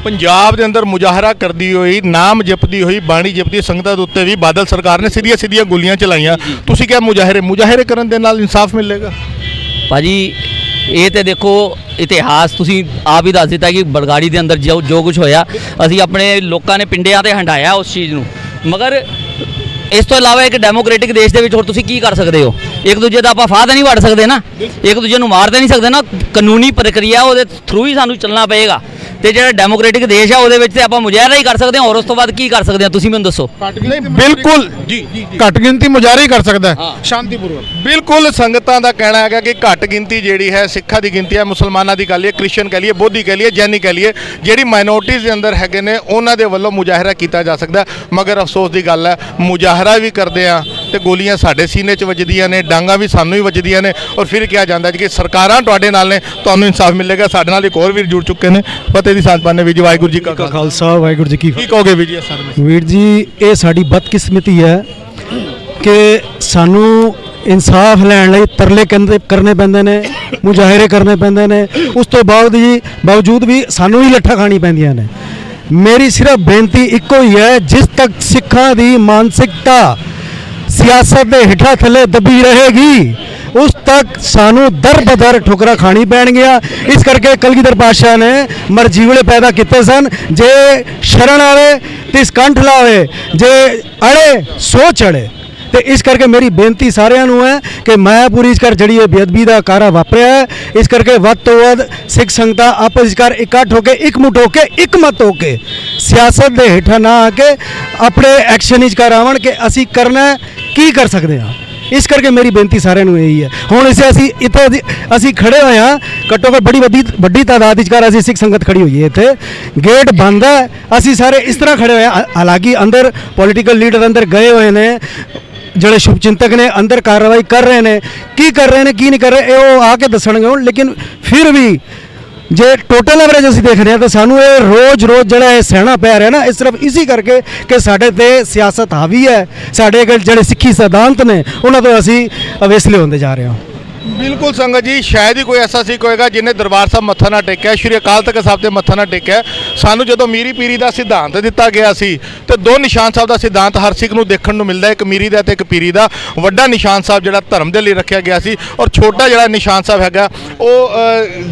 ਪੰਜਾਬ ਦੇ ਅੰਦਰ ਮੁਜ਼ਾਹਰਾ ਕਰਦੀ ਹੋਈ, ਨਾਮ ਜਪਦੀ ਹੋਈ, ਬਾਣੀ ਜਪਦੀ ਸੰਗਤਾਂ ਦੇ ਉੱਤੇ ਵੀ ਬਾਦਲ ਸਰਕਾਰ ਨੇ ਸਿੱਧੀਆਂ ਗੋਲੀਆਂ ਚਲਾਈਆਂ। ਤੁਸੀਂ ਕਿਹਾ ਮੁਜ਼ਾਹਰੇ ਕਰਨ ਦੇ ਨਾਲ ਇਨਸਾਫ ਮਿਲੇਗਾ? ਭਾਜੀ ਇਹ ਤੇ ਦੇਖੋ ਇਤਿਹਾਸ ਤੁਸੀਂ ਆਪ ਹੀ ਦੱਸ ਦਿੱਤਾ ਕਿ ਬੜਗਾੜੀ ਦੇ ਅੰਦਰ ਜੋ ਕੁਝ ਹੋਇਆ, ਅਸੀਂ ਆਪਣੇ ਲੋਕਾਂ ਨੇ ਪਿੰਡਿਆਂ ਤੇ ਹੰਡਾਇਆ ਉਸ ਚੀਜ਼ ਨੂੰ। ਮਗਰ ਇਸ ਤੋਂ ਇਲਾਵਾ ਇੱਕ ਡੈਮੋਕ੍ਰੈਟਿਕ ਦੇਸ਼ ਦੇ ਵਿੱਚ ਹੋਰ ਤੁਸੀਂ ਕੀ ਕਰ ਸਕਦੇ ਹੋ? ਇੱਕ ਦੂਜੇ ਦਾ ਆਪਾਂ ਫਾਹ ਤਾਂ ਨਹੀਂ ਵੜ ਸਕਦੇ ਨਾ, ਇੱਕ ਦੂਜੇ ਨੂੰ ਮਾਰ ਤਾਂ ਨਹੀਂ ਸਕਦੇ ਨਾ। ਕਾਨੂੰਨੀ ਪ੍ਰਕਿਰਿਆ ਉਹਦੇ ਥਰੂ ਹੀ ਸਾਨੂੰ ਚੱਲਣਾ ਪਏਗਾ। ਤੇ ਜਿਹੜਾ ਡੈਮੋਕ੍ਰੈਟਿਕ ਦੇਸ਼ ਆ ਉਹਦੇ ਵਿੱਚ ਤੇ ਆਪਾਂ ਮੁਜ਼ਾਹਰਾ ਹੀ ਕਰ ਸਕਦੇ ਹਾਂ, ਔਰ ਉਸ ਤੋਂ ਬਾਅਦ ਕੀ ਕਰ ਸਕਦੇ ਹਾਂ ਤੁਸੀਂ ਮੈਨੂੰ ਦੱਸੋ? ਬਿਲਕੁਲ ਜੀ, ਘੱਟ ਗਿਣਤੀ ਮੁਜ਼ਾਹਰਾ ਹੀ ਕਰ ਸਕਦਾ ਸ਼ਾਂਤੀਪੂਰਵਕ। ਬਿਲਕੁਲ ਸੰਗਤਾਂ ਦਾ ਕਹਿਣਾ ਹੈਗਾ ਕਿ ਘੱਟ ਗਿਣਤੀ ਜਿਹੜੀ ਹੈ, ਸਿੱਖਾਂ ਦੀ ਗਿਣਤੀ ਹੈ, ਮੁਸਲਮਾਨਾਂ ਦੀ ਗੱਲ ਹੈ, ਕ੍ਰਿਸਚਨ ਕਹਿ ਲਈਏ, ਬੋਧੀ ਕਹਿ ਲਈਏ, ਜੈਨੀ ਕਹਿ ਲਈਏ, ਜਿਹੜੀ ਮਾਈਨੋਰਟੀਜ਼ ਦੇ ਅੰਦਰ ਹੈਗੇ ਨੇ ਉਹਨਾਂ ਦੇ ਵੱਲੋਂ ਮੁਜ਼ਾਹਰਾ ਕੀਤਾ ਜਾ ਸਕਦਾ। ਮਗਰ ਅਫਸੋਸ ਦੀ ਗੱਲ ਹੈ, ਮੁਜ਼ਾਹਰਾ ਵੀ ਕਰਦੇ ਆ ਤੇ ਗੋਲੀਆਂ ਸਾਡੇ ਸੀਨੇ 'ਚ ਵੱਜਦੀਆਂ ਨੇ, ਡਾਂਗਾ ਵੀ ਸਾਨੂੰ ਹੀ ਵੱਜਦੀਆਂ ਨੇ, ਔਰ ਫਿਰ ਕਿਹਾ ਜਾਂਦਾ ਕਿ ਸਰਕਾਰਾਂ ਤੁਹਾਡੇ ਨਾਲ ਨੇ, ਤੁਹਾਨੂੰ ਇਨਸਾਫ ਮਿਲੇਗਾ। ਸਾਡੇ ਨਾਲ ਇੱਕ ਹੋਰ ਵੀਰ ਜੁੜ ਚੁੱਕੇ ਨੇ, ਫਤਿਹ ਦੀ ਸਾਂਝ ਪਾਣੇ। ਵੀਰ ਜੀ ਵਾਹਿਗੁਰੂ ਜੀ ਕਾ ਖਾਲਸਾ ਵਾਹਿਗੁਰੂ ਜੀ ਕੀ ਕੀ ਕਹੋਗੇ ਵੀਰ ਜੀ ਸਰ? ਵੀਰ ਜੀ, ਇਹ ਸਾਡੀ ਬਦਕਿਸਮਤੀ ਹੈ ਕਿ ਸਾਨੂੰ ਇਨਸਾਫ ਲੈਣ ਲਈ ਤਰਲੇ ਕਰਨੇ ਪੈਂਦੇ ਨੇ, ਮੁਜ਼ਾਹਰੇ ਕਰਨੇ ਪੈਂਦੇ ਨੇ, ਉਸ ਤੋਂ ਬਾਵਜੂਦ ਵੀ ਸਾਨੂੰ ਹੀ ਲੱਠਾਂ ਖਾਣੀ ਪੈਂਦੀਆਂ ਨੇ। ਮੇਰੀ ਸਿਰਫ ਬੇਨਤੀ ਇੱਕੋ ਹੀ ਹੈ, ਜਿਸ ਤੱਕ ਸਿੱਖਾਂ ਦੀ ਮਾਨਸਿਕਤਾ ਸਿਆਸਤ ਦੇ ਹੇਠਾਂ ਥੱਲੇ ਦੱਬੀ ਰਹੇਗੀ, ਉਸ ਤੱਕ ਸਾਨੂੰ ਦਰ ਬਦਰ ਠੁਕਰਾ ਖਾਣੀ ਪੈਣਗੀਆਂ। ਇਸ ਕਰਕੇ ਕਲਗੀਧਰ ਪਾਤਸ਼ਾਹ ਨੇ ਮਰਜੀਵਲੇ ਪੈਦਾ ਕੀਤੇ ਸਨ, ਜੇ ਸ਼ਰਨ ਆਵੇ ਤਿਸ ਕੰਠ ਲਾਵੇ, ਜੇ ਅੜੇ ਸੋ ਚੜੇ। ਤੇ ਇਸ ਕਰਕੇ ਮੇਰੀ ਬੇਨਤੀ ਸਾਰਿਆਂ ਨੂੰ ਹੈ ਕਿ ਮਾਇਆਪੁਰੀ ਕਰ ਜਿਹੜੀ ਇਹ ਬੇਅਦਬੀ ਦਾ ਕਾਰਾ ਵਾਪਰਿਆ ਹੈ, ਇਸ ਕਰਕੇ ਵੱਧ ਤੋਂ ਵੱਧ ਸਿੱਖ ਸੰਗਤਾਂ ਆਪਸ ਵਿੱਚ ਕਰ ਇਕੱਠ ਹੋ ਕੇ, ਇਕਮੁੱਠ ਹੋ ਕੇ, ਇਕਮਤ ਹੋ ਕੇ, ਸਿਆਸਤ ਦੇ ਹੇਠਾਂ ਨਾ ਆ ਕੇ ਆਪਣੇ ਐਕਸ਼ਨ ਵਿੱਚ ਕਰ ਆਵਣ ਕਿ ਅਸੀਂ ਕਰਨਾ ਕੀ ਕਰ ਸਕਦੇ ਹਾਂ। ਇਸ ਕਰਕੇ ਮੇਰੀ ਬੇਨਤੀ ਸਾਰਿਆਂ ਨੂੰ ਇਹੀ ਹੈ। ਹੁਣ ਅਸੀਂ ਖੜੇ ਹੋਏ ਹਾਂ, ਘੱਟੋ ਘੱਟ ਬੜੀ ਵੱਡੀ ਤਾਦਾਦ ਵਿੱਚ ਕਰ ਅਸੀਂ ਸਿੱਖ ਸੰਗਤ ਖੜੀ ਹੋਈ ਹੈ। ਇੱਥੇ ਗੇਟ ਬੰਦ ਹੈ, ਅਸੀਂ ਸਾਰੇ ਇਸ ਤਰ੍ਹਾਂ ਖੜੇ ਹੋਏ ਹਾਂ। ਹਾਲਾਂਕਿ ਅੰਦਰ ਪੋਲੀਟੀਕਲ ਲੀਡਰ ਅੰਦਰ ਗਏ ਹੋਏ ਨੇ, ਜਿਹੜੇ ਸ਼ੁਭ ਚਿੰਤਕ ਨੇ ਅੰਦਰ ਕਾਰਵਾਈ ਕਰ ਰਹੇ ਨੇ, ਕੀ ਕਰ ਰਹੇ ਨੇ ਕੀ ਨਹੀਂ ਕਰ ਰਹੇ ਇਹ ਉਹ ਆ ਕੇ ਦੱਸਣਗੇ ਹੁਣ। ਲੇਕਿਨ ਫਿਰ ਵੀ ਜੇ ਟੋਟਲ ਐਵਰੇਜ ਅਸੀਂ ਦੇਖ ਰਹੇ ਹਾਂ ਤਾਂ ਸਾਨੂੰ ਇਹ ਰੋਜ਼ ਜਿਹੜਾ ਇਹ ਸਹਿਣਾ ਪੈ ਰਿਹਾ ਨਾ, ਇਹ ਸਿਰਫ ਇਸੇ ਕਰਕੇ ਕਿ ਸਾਡੇ ਤੇ ਸਿਆਸਤ ਹਾਵੀ ਹੈ, ਸਾਡੇ ਜਿਹੜੇ ਸਿੱਖੀ ਸਿਧਾਂਤ ਨੇ ਉਹਨਾਂ ਤੋਂ ਅਸੀਂ ਅਵੇਸਲੇ ਹੁੰਦੇ ਜਾ ਰਹੇ ਹਾਂ। ਬਿਲਕੁਲ ਸੰਗਤ ਜੀ, ਸ਼ਾਇਦ ਹੀ ਕੋਈ ਐਸਾ ਸਿੱਖ ਹੋਏਗਾ ਜਿਹਨੇ ਦਰਬਾਰ ਸਾਹਿਬ ਮੱਥਾ ਨਾ ਟੇਕਿਆ, ਸ਼੍ਰੀ ਅਕਾਲ ਤਖਤ ਸਾਹਿਬ ਤੇ ਮੱਥਾ ਨਾ ਟੇਕਿਆ। ਸਾਨੂੰ ਜਦੋਂ ਮੀਰੀ ਪੀਰੀ ਦਾ ਸਿਧਾਂਤ ਦਿੱਤਾ ਗਿਆ ਸੀ ਤੇ ਦੋ ਨਿਸ਼ਾਨ ਸਾਹਿਬ ਦਾ ਸਿਧਾਂਤ ਹਰ ਸਿੱਖ ਨੂੰ ਦੇਖਣ ਨੂੰ ਮਿਲਦਾ, ਇੱਕ ਮੀਰੀ ਦਾ ਤੇ ਇੱਕ ਪੀਰੀ ਦਾ। ਵੱਡਾ ਨਿਸ਼ਾਨ ਸਾਹਿਬ ਜਿਹੜਾ ਧਰਮ ਦੇ ਲਈ ਰੱਖਿਆ ਗਿਆ ਸੀ, ਔਰ ਛੋਟਾ ਜਿਹੜਾ ਨਿਸ਼ਾਨ ਸਾਹਿਬ ਹੈਗਾ ਉਹ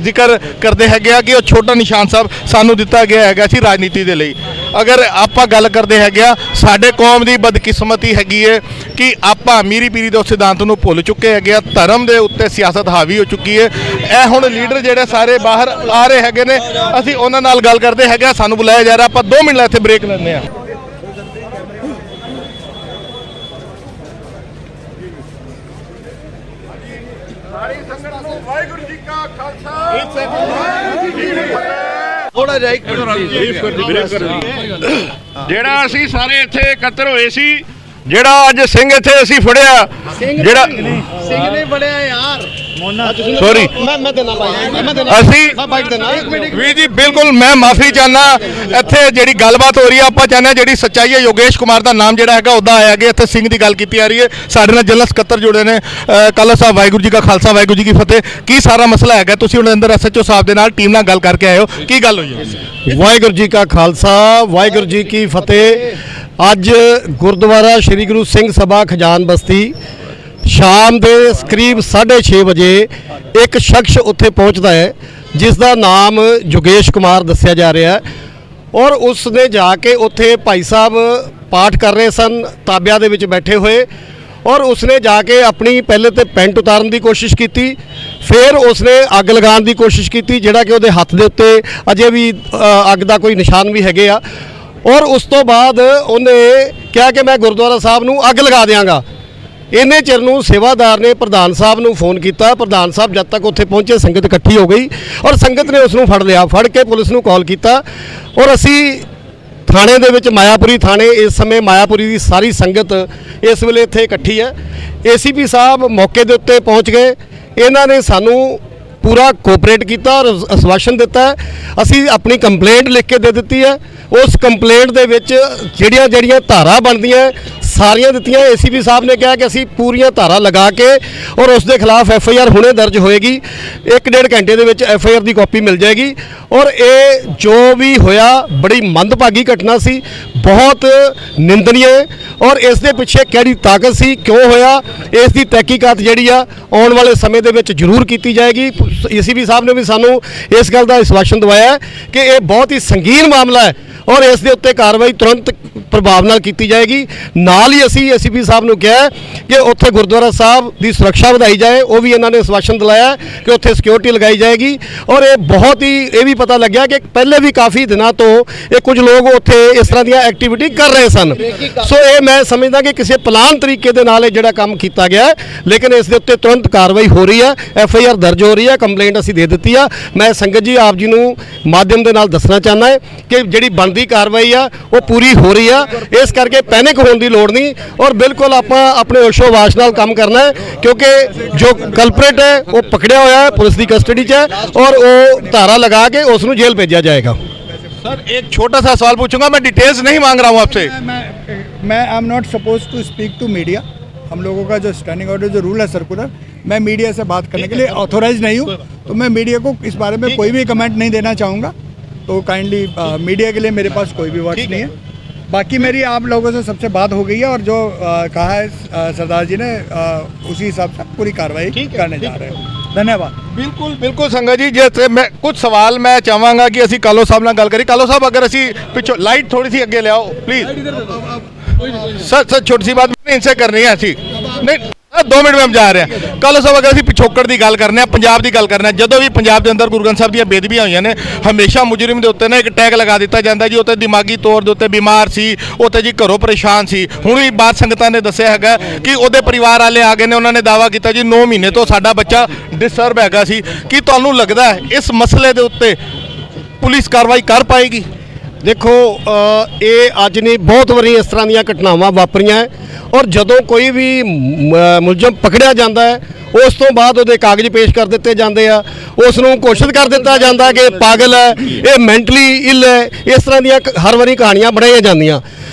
ਜ਼ਿਕਰ ਕਰਦੇ ਹੈਗੇ ਆ ਕਿ ਉਹ ਛੋਟਾ ਨਿਸ਼ਾਨ ਸਾਹਿਬ ਸਾਨੂੰ ਦਿੱਤਾ ਗਿਆ ਹੈਗਾ ਸੀ ਰਾਜਨੀਤੀ ਦੇ ਲਈ। ਅਗਰ ਆਪਾਂ ਗੱਲ ਕਰਦੇ ਹੈਗੇ ਆ, ਸਾਡੇ ਕੌਮ ਦੀ ਬਦਕਿਸਮਤੀ ਹੈਗੀ ਹੈ ਕਿ ਆਪਾਂ ਮੀਰੀ ਪੀਰੀ ਦੇ ਸਿਧਾਂਤ ਨੂੰ ਭੁੱਲ ਚੁੱਕੇ ਹੈਗੇ ਆ, ਧਰਮ ਦੇ ਉੱਤੇ ਸਿਆਸਤ ਹਾਵੀ ਹੋ ਚੁੱਕੀ ਹੈ। ਇਹ ਹੁਣ ਲੀਡਰ ਜਿਹੜੇ ਸਾਰੇ ਬਾਹਰ ਆ ਰਹੇ ਹੈਗੇ ਨੇ, ਅਸੀਂ ਉਹਨਾਂ ਨਾਲ ਗੱਲ ਕਰਦੇ ਹੈਗੇ। ਸਾਨੂੰ ਬੁਲਾਇਆ ਜਾ ਰਿਹਾ, ਆਪਾਂ 2 ਮਿੰਟ ਇੱਥੇ ਬ੍ਰੇਕ ਲੈਂਦੇ ਆ। ਸੰਗਤ ਨੂੰ ਵਾਹਿਗੁਰੂ ਜੀ ਕਾ ਖਾਲਸਾ ਥੋੜਾ ਜਿਹਾ ਇੱਕ ਜਿਹੜਾ ਅਸੀਂ ਸਾਰੇ ਇੱਥੇ ਇਕੱਤਰ ਹੋਏ ਸੀ, ਜਿਹੜਾ ਅੱਜ ਸਿੰਘ ਇੱਥੇ ਅਸੀਂ ਫੜਿਆ, ਜਿਹੜਾ ਸਿੰਘ ਨਹੀਂ ਬੜਿਆ ਯਾਰ ਸੌਰੀ ਮੈਂ ਦੇਣਾ ਭਾਈ ਅਸੀਂ ਵੀ ਜੀ ਬਿਲਕੁਲ ਮੈਂ ਮਾਫੀ ਚਾਹਨਾ। ਇੱਥੇ ਜਿਹੜੀ ਗੱਲਬਾਤ ਹੋ ਰਹੀ ਹੈ ਆਪਾਂ ਚਾਹੁੰਦੇ ਹਾਂ ਜਿਹੜੀ ਸੱਚਾਈ ਹੈ, ਯੋਗੇਸ਼ ਕੁਮਾਰ ਦਾ ਨਾਮ ਜਿਹੜਾ ਹੈਗਾ ਉਹਦਾ ਆਇਆ ਗਿਆ, ਇੱਥੇ ਸਿੰਘ ਦੀ ਗੱਲ ਕੀਤੀ ਆ ਰਹੀ ਹੈ। ਸਾਡੇ ਨਾਲ ਜਨਰਲ ਸਕੱਤਰ ਜੁੜੇ ਨੇ। ਕਾਲਾ ਸਾਹਿਬ ਵਾਹਿਗੁਰੂ ਜੀ ਕਾ ਖਾਲਸਾ ਵਾਹਿਗੁਰੂ ਜੀ ਕੀ ਫਤਿਹ। ਕੀ ਸਾਰਾ ਮਸਲਾ ਹੈਗਾ? ਤੁਸੀਂ ਹੁਣ ਅੰਦਰ ਐਸਐਚਓ ਸਾਹਿਬ ਦੇ ਨਾਲ ਟੀਮ ਨਾਲ ਗੱਲ ਕਰਕੇ ਆਏ ਹੋ, ਕੀ ਗੱਲ ਹੋਈ ਹੈ? ਵਾਹਿਗੁਰੂ ਜੀ ਕਾ ਖਾਲਸਾ ਵਾਹਿਗੁਰੂ ਜੀ ਕੀ ਫਤਿਹ। ਅੱਜ ਗੁਰਦੁਆਰਾ ਸ੍ਰੀ ਗੁਰੂ ਸਿੰਘ ਸਭਾ ਖਜਾਨ ਬਸਤੀ ਸ਼ਾਮ ਦੇ ਕਰੀਬ 6:30 ਵਜੇ ਇੱਕ ਸ਼ਖਸ ਉੱਥੇ ਪਹੁੰਚਦਾ ਹੈ ਜਿਸ ਦਾ ਨਾਮ ਯੋਗੇਸ਼ ਕੁਮਾਰ ਦੱਸਿਆ ਜਾ ਰਿਹਾ ਹੈ, ਔਰ ਉਸ ਨੇ ਜਾ ਕੇ ਉੱਥੇ ਭਾਈ ਸਾਹਿਬ ਪਾਠ ਕਰ ਰਹੇ ਸਨ ਤਾਬਿਆਂ ਦੇ ਵਿੱਚ ਬੈਠੇ ਹੋਏ, ਔਰ ਉਸਨੇ ਜਾ ਕੇ ਆਪਣੀ ਪਹਿਲੇ ਤੇ ਪੈਂਟ ਉਤਾਰਨ ਦੀ ਕੋਸ਼ਿਸ਼ ਕੀਤੀ, ਫਿਰ ਉਸਨੇ ਅੱਗ ਲਗਾਉਣ ਦੀ ਕੋਸ਼ਿਸ਼ ਕੀਤੀ, ਜਿਹੜਾ ਕਿ ਉਹਦੇ ਹੱਥ ਦੇ ਉੱਤੇ ਅਜੇ ਵੀ ਅੱਗ ਦਾ ਕੋਈ ਨਿਸ਼ਾਨ ਵੀ ਹੈਗੇ ਆ, ਔਰ ਉਸ ਤੋਂ ਬਾਅਦ ਉਹਨੇ ਕਿਹਾ ਕਿ ਮੈਂ ਗੁਰਦੁਆਰਾ ਸਾਹਿਬ ਨੂੰ ਅੱਗ ਲਗਾ ਦਿਆਂਗਾ। ਇੰਨੇ ਚਿਰ ਨੂੰ ਸੇਵਾਦਾਰ ਨੇ ਪ੍ਰਧਾਨ ਸਾਹਿਬ ਨੂੰ ਫੋਨ ਕੀਤਾ। ਪ੍ਰਧਾਨ ਸਾਹਿਬ ਜਦ ਤੱਕ ਉੱਥੇ ਪਹੁੰਚੇ ਸੰਗਤ ਇਕੱਠੀ ਹੋ ਗਈ ਔਰ ਸੰਗਤ ਨੇ ਉਸ ਨੂੰ ਫੜ ਲਿਆ। ਫੜ ਕੇ ਪੁਲਿਸ ਨੂੰ ਕਾਲ ਕੀਤਾ ਔਰ ਅਸੀਂ ਥਾਣੇ ਦੇ ਵਿੱਚ ਮਾਇਆਪੁਰੀ ਥਾਣੇ, ਇਸ ਸਮੇਂ ਮਾਇਆਪੁਰੀ ਦੀ ਸਾਰੀ ਸੰਗਤ ਇਸ ਵੇਲੇ ਇੱਥੇ ਇਕੱਠੀ ਹੈ। ਏਸੀਪੀ ਸਾਹਿਬ ਮੌਕੇ ਦੇ ਉੱਤੇ ਪਹੁੰਚ ਗਏ। ਇਹਨਾਂ ਨੇ ਸਾਨੂੰ ਪੂਰਾ ਕੋਆਪਰੇਟ ਕੀਤਾ ਔਰ ਆਸ਼ਵਾਸਨ ਦਿੱਤਾ। ਅਸੀਂ ਆਪਣੀ ਕੰਪਲੇਂਟ ਲਿਖ ਕੇ ਦੇ ਦਿੱਤੀ ਹੈ। ਉਸ ਕੰਪਲੇਂਟ ਦੇ ਵਿੱਚ ਜਿਹੜੀਆਂ ਧਾਰਾ ਬਣਦੀਆਂ ਸਾਰੀਆਂ ਦਿੱਤੀਆਂ। ਏਸੀਪੀ ਸਾਹਿਬ ਨੇ ਕਿਹਾ ਕਿ ਅਸੀਂ ਪੂਰੀਆਂ ਧਾਰਾ ਲਗਾ ਕੇ ਔਰ ਉਸ ਦੇ ਖਿਲਾਫ ਐਫਆਈਆਰ ਹੁਣੇ ਦਰਜ ਹੋਏਗੀ। 1-1.5 ਘੰਟੇ ਦੇ ਵਿੱਚ ਐਫਆਈਆਰ ਦੀ ਕਾਪੀ ਮਿਲ ਜਾਏਗੀ। ਔਰ ਇਹ ਜੋ ਵੀ ਹੋਇਆ ਬੜੀ ਮੰਦਭਾਗੀ ਘਟਨਾ ਸੀ, ਬਹੁਤ ਨਿੰਦਨੀय, ਔਰ ਇਸ ਦੇ ਪਿੱਛੇ ਕਿਹੜੀ ਤਾਕਤ ਸੀ, ਕਿਉਂ ਹੋਇਆ, ਇਸ ਦੀ ਤਹਿਕੀਕਾਤ ਜਿਹੜੀ ਆ ਆਉਣ ਵਾਲੇ ਸਮੇਂ ਦੇ ਵਿੱਚ ਜ਼ਰੂਰ ਕੀਤੀ ਜਾਏਗੀ। ਏਸੀਪੀ ਸਾਹਿਬ ਨੇ ਵੀ ਸਾਨੂੰ ਇਸ ਗੱਲ ਦਾ ਆਸ਼ਵਾਸਨ ਦਵਾਇਆ ਕਿ ਇਹ ਬਹੁਤ ਹੀ ਸੰਗੀਨ ਮਾਮਲਾ ਹੈ ਔਰ ਇਸ ਦੇ ਉੱਤੇ ਕਾਰਵਾਈ ਤੁਰੰਤ ਪ੍ਰਭਾਵ ਨਾਲ ਕੀਤੀ ਜਾਏਗੀ। ਨਾਲ ਹੀ ਅਸੀਂ ਏਸੀਪੀ ਸਾਹਿਬ ਨੂੰ ਕਿਹਾ ਕਿ ਉੱਥੇ ਗੁਰਦੁਆਰਾ ਸਾਹਿਬ ਦੀ ਸੁਰੱਖਿਆ ਵਧਾਈ ਜਾਏ, ਉਹ ਵੀ ਇਹਨਾਂ ਨੇ ਆਸ਼ਵਾਸਨ ਦਿਲਾਇਆ ਕਿ ਉੱਥੇ ਸਿਕਿਉਰਿਟੀ ਲਗਾਈ ਜਾਏਗੀ। ਔਰ ਇਹ ਬਹੁਤ ਹੀ ਇਹ ਵੀ ਪਤਾ ਲੱਗਿਆ ਕਿ ਪਹਿਲੇ ਵੀ ਕਾਫੀ ਦਿਨਾਂ ਤੋਂ ਇਹ ਕੁਝ ਲੋਕ ਉੱਥੇ ਇਸ ਤਰ੍ਹਾਂ ਦੀਆਂ ਐਕਟੀਵਿਟੀ ਕਰ ਰਹੇ ਸਨ। ਸੋ ਇਹ ਮੈਂ ਸਮਝਦਾ ਕਿ ਕਿਸੇ ਪਲਾਨ ਤਰੀਕੇ ਦੇ ਨਾਲ ਇਹ ਜਿਹੜਾ ਕੰਮ ਕੀਤਾ ਗਿਆ ਹੈ, ਲੇਕਿਨ ਇਸ ਦੇ ਉੱਤੇ ਤੁਰੰਤ ਕਾਰਵਾਈ ਹੋ ਰਹੀ ਹੈ, ਐਫਆਈਆਰ ਦਰਜ ਹੋ ਰਹੀ ਹੈ, ਕੰਪਲੇਂਟ ਅਸੀਂ ਦੇ ਦਿੱਤੀ ਆ। ਮੈਂ ਸੰਗਤ ਜੀ ਆਪ ਜੀ ਨੂੰ ਮਾਧਿਅਮ ਦੇ ਨਾਲ ਦੱਸਣਾ ਚਾਹੁੰਦਾ ਹੈ ਕਿ ਜਿਹੜੀ ਬਣਦੀ ਕਾਰਵਾਈ ਆ ਉਹ ਪੂਰੀ ਹੋ ਰਹੀ ਆ। ਇਸ ਕਰਕੇ ਪੈਨਿਕ ਹੋਣ ਦੀ ਲੋੜ ਨਹੀਂ ਔਰ ਬਿਲਕੁਲ ਆਪਾਂ ਆਪਣੇ ਹੋਸ਼ੋ-ਹਵਾਸ ਨਾਲ ਕੰਮ ਕਰਨਾ ਹੈ, ਕਿਉਂਕਿ ਜੋ ਕਲਪਰੇਟ ਹੈ ਉਹ ਪਕੜਿਆ ਹੋਇਆ ਹੈ, ਪੁਲਿਸ ਦੀ ਕਸਟਡੀ 'ਚ ਹੈ ਔਰ ਉਹ ਧਾਰਾ ਲਗਾ ਕੇ ਉਸ ਨੂੰ ਜੇਲ੍ਹ भेजा जाएगा। सर एक छोटा सा सवाल पूछूंगा, मैं डिटेल्स नहीं मांग रहा हूँ आपसे। मैं I am not suppose to speak to media. हम लोगों का जो स्टैंडिंग ऑर्डर जो रूल है सर्कुलर, मैं मीडिया से बात करने के लिए ऑथोराइज नहीं हूँ, तो मैं मीडिया को इस बारे में कोई भी कमेंट नहीं देना चाहूँगा। तो काइंडली मीडिया के लिए मेरे पास कोई भी वर्ड्स नहीं है। बाकी मेरी आप लोगों से सबसे बात हो गई है और जो कहा है सरदार जी ने उसी हिसाब से पूरी कार्रवाई करने जा रहे हैं। धन्यवाद। बिल्कुल बिल्कुल संगत जी, जैसे मैं कुछ सवाल मैं चाहांगा कि ਅਸੀਂ ਕਾਲੋ ਸਾਹਿਬ ਨਾਲ ਗੱਲ ਕਰੀ। ਕਾਲੋ ਸਾਹਿਬ अगर ਅਸੀਂ ਪਿੱਛੋਂ लाइट थोड़ी सी अगे ले आओ प्लीज। सर छोटी सी बात मैंने इनसे करनी है ऐसी नहीं, 2 मिनट में हम जा रहे हैं। ਕਾਲੋ ਸਾਹਿਬ अगर ਅਸੀਂ ਪਿਛੋਕੜ ਦੀ ਗੱਲ ਕਰਨੇ ਆ, ਪੰਜਾਬ ਦੀ ਗੱਲ ਕਰਨੇ ਆ, ਜਦੋਂ ਵੀ ਪੰਜਾਬ ਦੇ ਅੰਦਰ ਗੁਰੂ ਗ੍ਰੰਥ ਸਾਹਿਬ ਦੀਆਂ ਬੇਦਬੀਆਂ ਹੋਈਆਂ ਨੇ, ਹਮੇਸ਼ਾ ਮੁਜਰਮ ਦੇ ਉੱਤੇ ਨਾ ਇੱਕ ਟੈਗ ਲਗਾ ਦਿੱਤਾ ਜਾਂਦਾ ਜੀ ਉੱਤੇ ਦਿਮਾਗੀ ਤੌਰ ਦੇ ਉੱਤੇ ਬਿਮਾਰ ਸੀ, ਉੱਤੇ ਜੀ ਘਰੋਂ ਪਰੇਸ਼ਾਨ ਸੀ। ਹੁਣ ਵੀ ਬਾਤ ਸੰਗਤਾਂ ਨੇ ਦੱਸਿਆ ਹੈਗਾ ਕਿ ਉਹਦੇ ਪਰਿਵਾਰ ਵਾਲੇ ਆ ਗਏ ਨੇ, ਉਹਨਾਂ ਨੇ ਦਾਅਵਾ ਕੀਤਾ ਜੀ 9 ਮਹੀਨੇ ਤੋਂ ਸਾਡਾ ਬੱਚਾ ਡਿਸਟਰਬ ਹੈਗਾ ਸੀ। ਕੀ ਤੁਹਾਨੂੰ ਲੱਗਦਾ ਹੈ ਇਸ ਮਸਲੇ ਦੇ ਉੱਤੇ ਪੁਲਿਸ ਕਾਰਵਾਈ ਕਰ ਪਾਏਗੀ? ਦੇਖੋ ਇਹ ਅੱਜ ਨਹੀਂ ਬਹੁਤ ਵਾਰੀ ਇਸ ਤਰ੍ਹਾਂ ਦੀਆਂ ਘਟਨਾਵਾਂ ਵਾਪਰੀਆਂ ਹੈ ਔਰ ਜਦੋਂ ਕੋਈ ਵੀ ਮੁਲਜ਼ਮ ਪਕੜਿਆ ਜਾਂਦਾ ਹੈ ਉਸ ਤੋਂ ਬਾਅਦ ਉਹਦੇ ਕਾਗਜ਼ ਪੇਸ਼ ਕਰ ਦਿੱਤੇ ਜਾਂਦੇ ਆ, ਉਸ ਨੂੰ ਘੋਸ਼ਿਤ ਕਰ ਦਿੱਤਾ ਜਾਂਦਾ ਕਿ ਪਾਗਲ ਹੈ, ਇਹ ਮੈਂਟਲੀ ਇਲ ਹੈ। ਇਸ ਤਰ੍ਹਾਂ ਦੀਆਂ ਹਰ ਵਾਰੀ ਕਹਾਣੀਆਂ ਬਣਾਈਆਂ ਜਾਂਦੀਆਂ।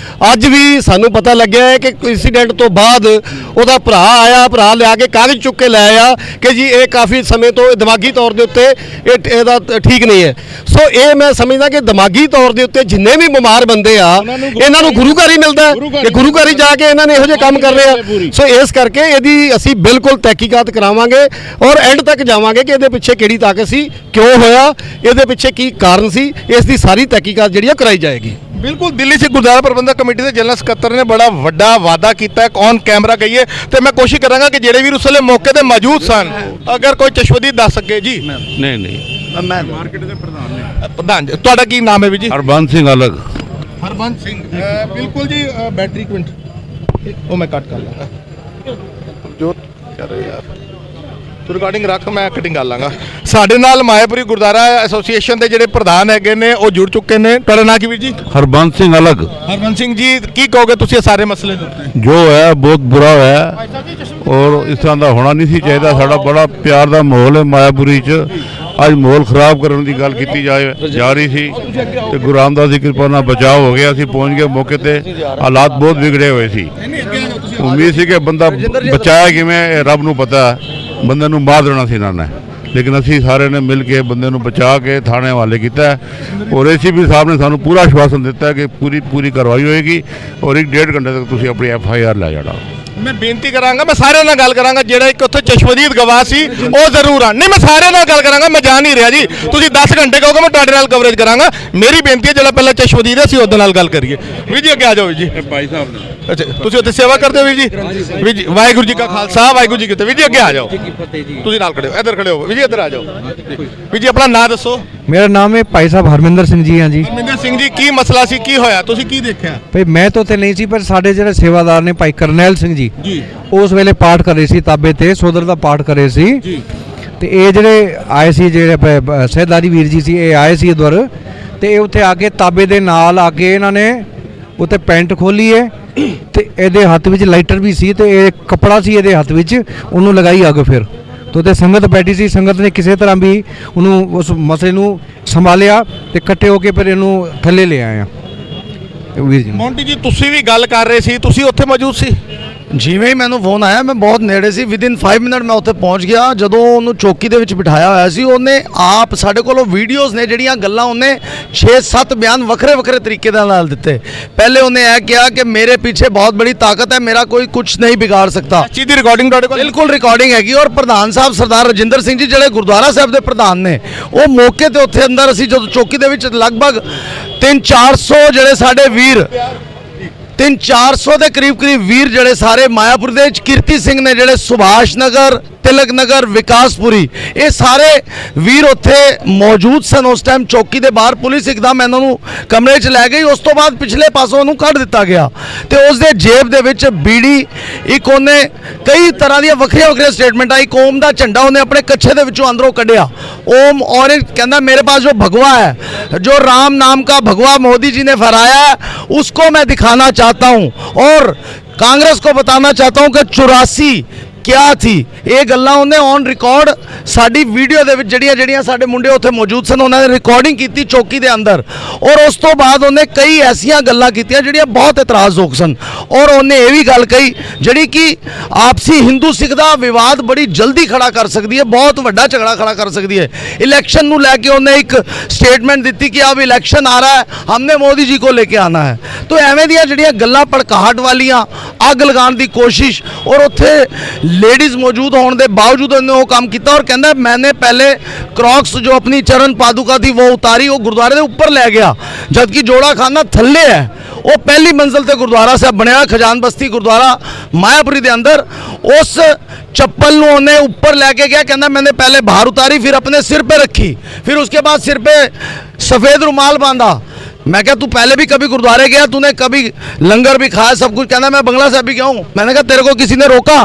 ਅੱਜ ਵੀ ਸਾਨੂੰ ਪਤਾ ਲੱਗਿਆ ਹੈ ਕਿ ਇੰਸੀਡੈਂਟ ਤੋਂ ਬਾਅਦ ਉਹਦਾ ਭਰਾ ਆਇਆ, ਭਰਾ ਲਿਆ ਕੇ ਕਾਗਜ਼ ਚੁੱਕ ਕੇ ਲੈ ਆਇਆ ਕਿ ਜੀ ਇਹ ਕਾਫੀ ਸਮੇਂ ਤੋਂ ਦਿਮਾਗੀ ਤੌਰ ਦੇ ਉੱਤੇ ਇਹਦਾ ਠੀਕ ਨਹੀਂ ਹੈ। ਸੋ ਇਹ ਮੈਂ ਸਮਝਦਾ ਕਿ ਦਿਮਾਗੀ ਤੌਰ ਦੇ ਉੱਤੇ ਜਿੰਨੇ ਵੀ ਬਿਮਾਰ ਬੰਦੇ ਆ ਇਹਨਾਂ ਨੂੰ ਗੁਰੂ ਘਰ ਹੀ ਮਿਲਦਾ ਕਿ ਗੁਰੂ ਘਰ ਹੀ ਜਾ ਕੇ ਇਹਨਾਂ ਨੇ ਇਹੋ ਜਿਹੇ ਕੰਮ ਕਰਨੇ ਆ। ਸੋ ਇਸ ਕਰਕੇ ਇਹਦੀ ਅਸੀਂ ਬਿਲਕੁਲ ਤਹਿਕੀਕਾਤ ਕਰਾਵਾਂਗੇ ਔਰ ਐਂਡ ਤੱਕ ਜਾਵਾਂਗੇ ਕਿ ਇਹਦੇ ਪਿੱਛੇ ਕਿਹੜੀ ਤਾਕਤ ਸੀ, ਕਿਉਂ ਹੋਇਆ, ਇਹਦੇ ਪਿੱਛੇ ਕੀ ਕਾਰਨ ਸੀ, ਇਸ ਦੀ ਸਾਰੀ ਤਹਿਕੀਕਾਤ ਜਿਹੜੀ ਆ ਕਰਾਈ ਜਾਏਗੀ। ਬਿਲਕੁਲ ਦਿੱਲੀ ਸਿੱਖ ਗੁਰਦੁਆਰਾ ਪ੍ਰਬੰਧਕ ਕਮੇਟੀ ਦੇ ਜਨਰਲ ਸਕੱਤਰ ਨੇ ਬੜਾ ਵੱਡਾ ਵਾਅਦਾ ਕੀਤਾ ਹੈ, ਔਨ ਕੈਮਰਾ ਕਹੀਏ, ਤੇ ਮੈਂ ਕੋਸ਼ਿਸ਼ ਕਰਾਂਗਾ ਕਿ ਜਿਹੜੇ ਵੀ ਉਸ ਵੇਲੇ ਮੌਕੇ ਤੇ ਮੌਜੂਦ ਸਨ ਅਗਰ ਕੋਈ ਚਸ਼ਵਦੀ ਦੱਸ ਸਕੇ ਜੀ। ਨਹੀਂ ਮੈਂ ਮਾਰਕੀਟ ਦੇ ਪ੍ਰਧਾਨ ਨੇ। ਪ੍ਰਧਾਨ ਜੀ ਤੁਹਾਡਾ ਕੀ ਨਾਮ ਹੈ ਵੀ ਜੀ? ਹਰਬੰਸ ਸਿੰਘ ਅਲਗ। ਹਰਬੰਸ ਸਿੰਘ ਬਿਲਕੁਲ ਜੀ। ਬੈਟਰੀ ਇੱਕ ਮਿੰਟ ਉਹ ਮੈਂ ਕੱਟ ਕਰ ਲਾਂਗਾ। ਜੋਤ ਕਰ ਰਹੇ ਯਾਰ ਤੂੰ ਰਿਕਾਰਡਿੰਗ ਰੱਖ, ਮੈਂ ਕਟਿੰਗ ਕਰ ਲਾਂਗਾ। ਸਾਡੇ ਨਾਲ ਮਾਇਆਪੁਰੀ ਗੁਰਦੁਆਰਾ ਐਸੋਸੀਏਸ਼ਨ ਦੇ ਜਿਹੜੇ ਪ੍ਰਧਾਨ ਹੈਗੇ ਨੇ ਉਹ ਜੁੜ ਚੁੱਕੇ ਨੇ। ਤੁਹਾਡਾ ਨਾਂ ਕੀ ਵੀਰ ਜੀ? हरबंस सिंह अलग ਹਰਮਨ ਸਿੰਘ ਜੀ, ਕੀ ਕਹੋਗੇ ਤੁਸੀਂ ਇਹ ਸਾਰੇ ਮਸਲੇ ਦੇ ਉੱਤੇ? जो है बहुत बुरा है और इस तरह का होना नहीं सी चाहिए। साड़ा बड़ा प्यार का माहौल है मायापुरी च, अज माहौल खराब करने की गल की जा रही थी तो गुरु रामदास की कृपा नाल बचाव हो गया। असीं पहुंच गए मौके ते, हालात बहुत बिगड़े हुए सी। उम्मीद सी कि बंदा बचाया किवें रब नूं पता है, बंदे नूं मार देना सी इन्हां ने, लेकिन असी सारे ने मिल के बंदे नूं बचा के थाने हवाले किया है। और ACP साहब ने सानू पूरा आश्वासन दिता है कि पूरी कार्रवाई होएगी और 1-1.5 घंटे तक तुसीं अपनी FIR लै जाना। ਮੈਂ ਬੇਨਤੀ ਕਰਾਂਗਾ, ਮੈਂ ਸਾਰਿਆਂ ਨਾਲ ਗੱਲ ਕਰਾਂਗਾ, ਜਿਹੜਾ ਇੱਕ ਉੱਥੇ ਚਸ਼ਮਦੀਦ ਗਵਾਹ ਸੀ ਉਹ ਜ਼ਰੂਰ ਆ। ਨਹੀਂ, ਮੈਂ ਸਾਰਿਆਂ ਨਾਲ ਗੱਲ ਕਰਾਂਗਾ, ਮੈਂ ਜਾ ਨਹੀਂ ਰਿਹਾ ਜੀ। ਤੁਸੀਂ 10 ਘੰਟੇ ਕਹੋਗੇ ਮੈਂ ਤੁਹਾਡੇ ਨਾਲ ਕਵਰੇਜ ਕਰਾਂਗਾ। ਮੇਰੀ ਬੇਨਤੀ ਹੈ ਜਿਹੜਾ ਪਹਿਲਾਂ ਚਸ਼ਮਦੀਦ ਹੈ ਅਸੀਂ ਉਹਦੇ ਨਾਲ ਗੱਲ ਕਰੀਏ। ਵੀਰ ਜੀ ਅੱਗੇ ਆ ਜਾਓ ਵੀਰ ਜੀ। भाई साहब ने ਅੱਛਾ, ਤੁਸੀਂ ਉੱਥੇ ਸੇਵਾ ਕਰਦੇ ਹੋ ਵੀਰ ਜੀ? ਵੀਰ ਜੀ ਵਾਹਿਗੁਰੂ ਜੀ ਕਾ ਖਾਲਸਾ ਵਾਹਿਗੁਰੂ ਜੀ ਕੀ ਫਤਿਹ। ਵੀਰ ਜੀ ਅੱਗੇ ਆ ਜਾਓ, ਤੁਸੀਂ ਨਾਲ ਖੜੇ ਹੋ, ਇੱਧਰ ਖੜੇ ਹੋ ਵੀਰ ਜੀ, ਇੱਧਰ ਆ ਜਾਓ। ਵੀਰ ਜੀ ਆਪਣਾ ਨਾਂ ਦੱਸੋ। मेरा नाम है भाई साहब हरमिंदर सिंह जी हाँ जी। ਹਰਮਿੰਦਰ ਸਿੰਘ ਜੀ, ਕੀ ਮਸਲਾ ਸੀ, ਕੀ ਹੋਇਆ, ਤੁਸੀਂ ਕੀ ਦੇਖਿਆ? भाई मैं तो उत्थे नहीं सी, पर साडे ਜਿਹੜੇ ਸੇਵਾਦਾਰ ਨੇ ਭਾਈ ਕਰਨੈਲ ਸਿੰਘ ਜੀ ਜੀ ਉਸ ਵੇਲੇ ਪਾਠ ਕਰ ਰਹੇ ਸੀ, ਤਾਬੇ ਤੇ ਸੋਦਰ ਦਾ ਪਾਠ ਕਰ ਰਹੇ ਸੀ। ਜੀ ਤੇ ਇਹ ਜਿਹੜੇ ਆਏ ਸੀ, ਜਿਹੜੇ ਸਹਿਦਾਰੀ ਵੀਰ ਜੀ ਸੀ, ਇਹ ਆਏ ਸੀ ਇਧਰ ਤੇ ਇਹ ਉੱਥੇ ਆ ਕੇ ਤਾਬੇ ਦੇ ਨਾਲ ਆ ਕੇ ਇਹਨਾਂ ਨੇ ਉੱਥੇ ਪੈਂਟ ਖੋਲੀ ਹੈ ਤੇ ਇਹਦੇ ਹੱਥ ਵਿੱਚ ਲਾਈਟਰ ਵੀ ਸੀ ਤੇ ਇਹ ਕੱਪੜਾ ਸੀ ਇਹਦੇ ਹੱਥ ਵਿੱਚ, ਉਹਨੂੰ ਲਗਾਈ ਅੱਗ। ਫਿਰ तो ते संगत बैठी सी, संगत ने किसी तरह भी उन्होंने उस मसले नूं संभालिया ते इकट्ठे होके फिर इनू थल्ले ले आए हैं। वीर जी ਮੌਂਟੀ ਜੀ, ਤੁਸੀਂ ਵੀ ਗੱਲ ਕਰ ਰਹੇ ਸੀ, ਤੁਸੀਂ ਉੱਥੇ ਮੌਜੂਦ ਸੀ? ਜਿਵੇਂ ਹੀ ਮੈਨੂੰ ਫੋਨ ਆਇਆ ਮੈਂ ਬਹੁਤ ਨੇੜੇ ਸੀ, ਵਿਦਿਨ 5 ਮਿੰਟ ਮੈਂ ਉੱਥੇ ਪਹੁੰਚ ਗਿਆ। ਜਦੋਂ ਉਹਨੂੰ ਚੌਕੀ ਦੇ ਵਿੱਚ ਬਿਠਾਇਆ ਹੋਇਆ ਸੀ, ਉਹਨੇ ਆਪ ਸਾਡੇ ਕੋਲੋਂ ਵੀਡੀਓਜ਼ ਨੇ ਜਿਹੜੀਆਂ ਗੱਲਾਂ, ਉਹਨੇ 6-7 ਬਿਆਨ ਵੱਖਰੇ ਵੱਖਰੇ ਤਰੀਕੇ ਦੇ ਨਾਲ ਦਿੱਤੇ। ਪਹਿਲੇ ਉਹਨੇ ਇਹ ਕਿਹਾ ਕਿ ਮੇਰੇ ਪਿੱਛੇ ਬਹੁਤ ਬੜੀ ਤਾਕਤ ਹੈ, ਮੇਰਾ ਕੋਈ ਕੁਝ ਨਹੀਂ ਵਿਗਾੜ ਸਕਦਾ। ਇਸ ਚੀਜ਼ ਦੀ ਰਿਕਾਰਡਿੰਗ ਤੁਹਾਡੇ ਕੋਲ? ਬਿਲਕੁਲ ਰਿਕਾਰਡਿੰਗ ਹੈਗੀ। ਔਰ ਪ੍ਰਧਾਨ ਸਾਹਿਬ ਸਰਦਾਰ ਰਜਿੰਦਰ ਸਿੰਘ ਜੀ ਜਿਹੜੇ ਗੁਰਦੁਆਰਾ ਸਾਹਿਬ ਦੇ ਪ੍ਰਧਾਨ ਨੇ, ਉਹ ਮੌਕੇ ਤੇ ਉੱਥੇ ਅੰਦਰ ਅਸੀਂ ਜਦੋਂ ਚੌਕੀ ਦੇ ਵਿੱਚ ਲਗਭਗ 300-400 ਜਿਹੜੇ ਸਾਡੇ ਵੀਰ 300-400 ਦੇ ਕਰੀਬ ਵੀਰ ਜਿਹੜੇ ਸਾਰੇ ਮਾਇਆਪੁਰ ਦੇ ਵਿੱਚ, ਕੀਰਤੀ ਸਿੰਘ ਨੇ ਜਿਹੜੇ ਸੁਭਾਸ਼ ਨਗਰ, ਤਿਲਕ ਨਗਰ, ਵਿਕਾਸਪੁਰੀ, ਇਹ ਸਾਰੇ ਵੀਰ ਉੱਥੇ ਮੌਜੂਦ ਸਨ ਉਸ ਟਾਈਮ ਚੌਕੀ ਦੇ ਬਾਹਰ। ਪੁਲਿਸ ਇੱਕਦਮ ਇਹਨਾਂ ਨੂੰ ਕਮਰੇ 'ਚ ਲੈ ਗਈ। ਉਸ ਤੋਂ ਬਾਅਦ ਪਿਛਲੇ ਪਾਸੋਂ ਉਹਨੂੰ ਕੱਢ ਦਿੱਤਾ ਗਿਆ ਤੇ ਉਸ ਦੇ ਜੇਬ ਦੇ ਵਿੱਚ ਬੀੜੀ, ਇੱਕ ਉਹਨੇ ਕਈ ਤਰ੍ਹਾਂ ਦੀਆਂ ਵੱਖਰੀਆਂ ਵੱਖਰੀਆਂ ਸਟੇਟਮੈਂਟਾਂ, ਇੱਕ ਓਮ ਦਾ ਝੰਡਾ ਉਹਨੇ ਆਪਣੇ ਕੱਛੇ ਦੇ ਵਿੱਚੋਂ ਅੰਦਰੋਂ ਕੱਢਿਆ। ओम और कहना मेरे पास जो भगवा है, जो राम नाम का भगवा मोदी जी ने फहराया है, उसको मैं दिखाना चाहता हूं और कांग्रेस को बताना चाहता हूं कि 84 क्या थी। ये गल्लां उन्हें ऑन रिकॉर्ड साडी वीडियो दे विच जड़ियां साडे मुंडे उत्थे मौजूद सन, उन्होंने रिकॉर्डिंग की चौकी दे अंदर। और उस तो बाद उन्हें कई ऐसियां गल्लां कीतियां जड़ियां बहुत इतराजयोग सन। और उन्हें ये भी गल कही जिहड़ी कि आपसी हिंदू सिख दा विवाद बड़ी जल्दी खड़ा कर सकती है, बहुत वड्डा झगड़ा खड़ा कर सकती है। इलैक्शन नूं लैके उन्हें एक स्टेटमेंट दी कि अब इलैक्शन आ रहा है, हमने मोदी जी को लेके आना है। तो एवें दियां जड़ियां गल्लां भड़काहट वालियां, अग लगाने की कोशिश, और उत्थे लेडीज़ मौजूद होने के बावजूद उन्होंने वो काम किया। और कहना मैंने पहले क्रॉक्स जो अपनी चरण पादुका थी वो उतारी, वो गुरुद्वारे के ऊपर ले गया, जबकि जोड़ा खाना थल्ले है। वो पहली मंजिल से गुरुद्वारा साहब बनया खजान बस्ती गुरुद्वारा मायापुरी के अंदर। उस चप्पल उन्हें ऊपर लेके गया, कहना मैंने पहले बाहर उतारी, फिर अपने सिर पे रखी, फिर उसके बाद सिर पे सफ़ेद रुमाल बांधा। मैं क्या तू पहले भी कभी गुरुद्वारे गया, तूने कभी लंगर भी खाया, सब कुछ? कहना मैं बंगला साहब भी गया हूँ। मैंने कहा तेरे को किसी ने रोका?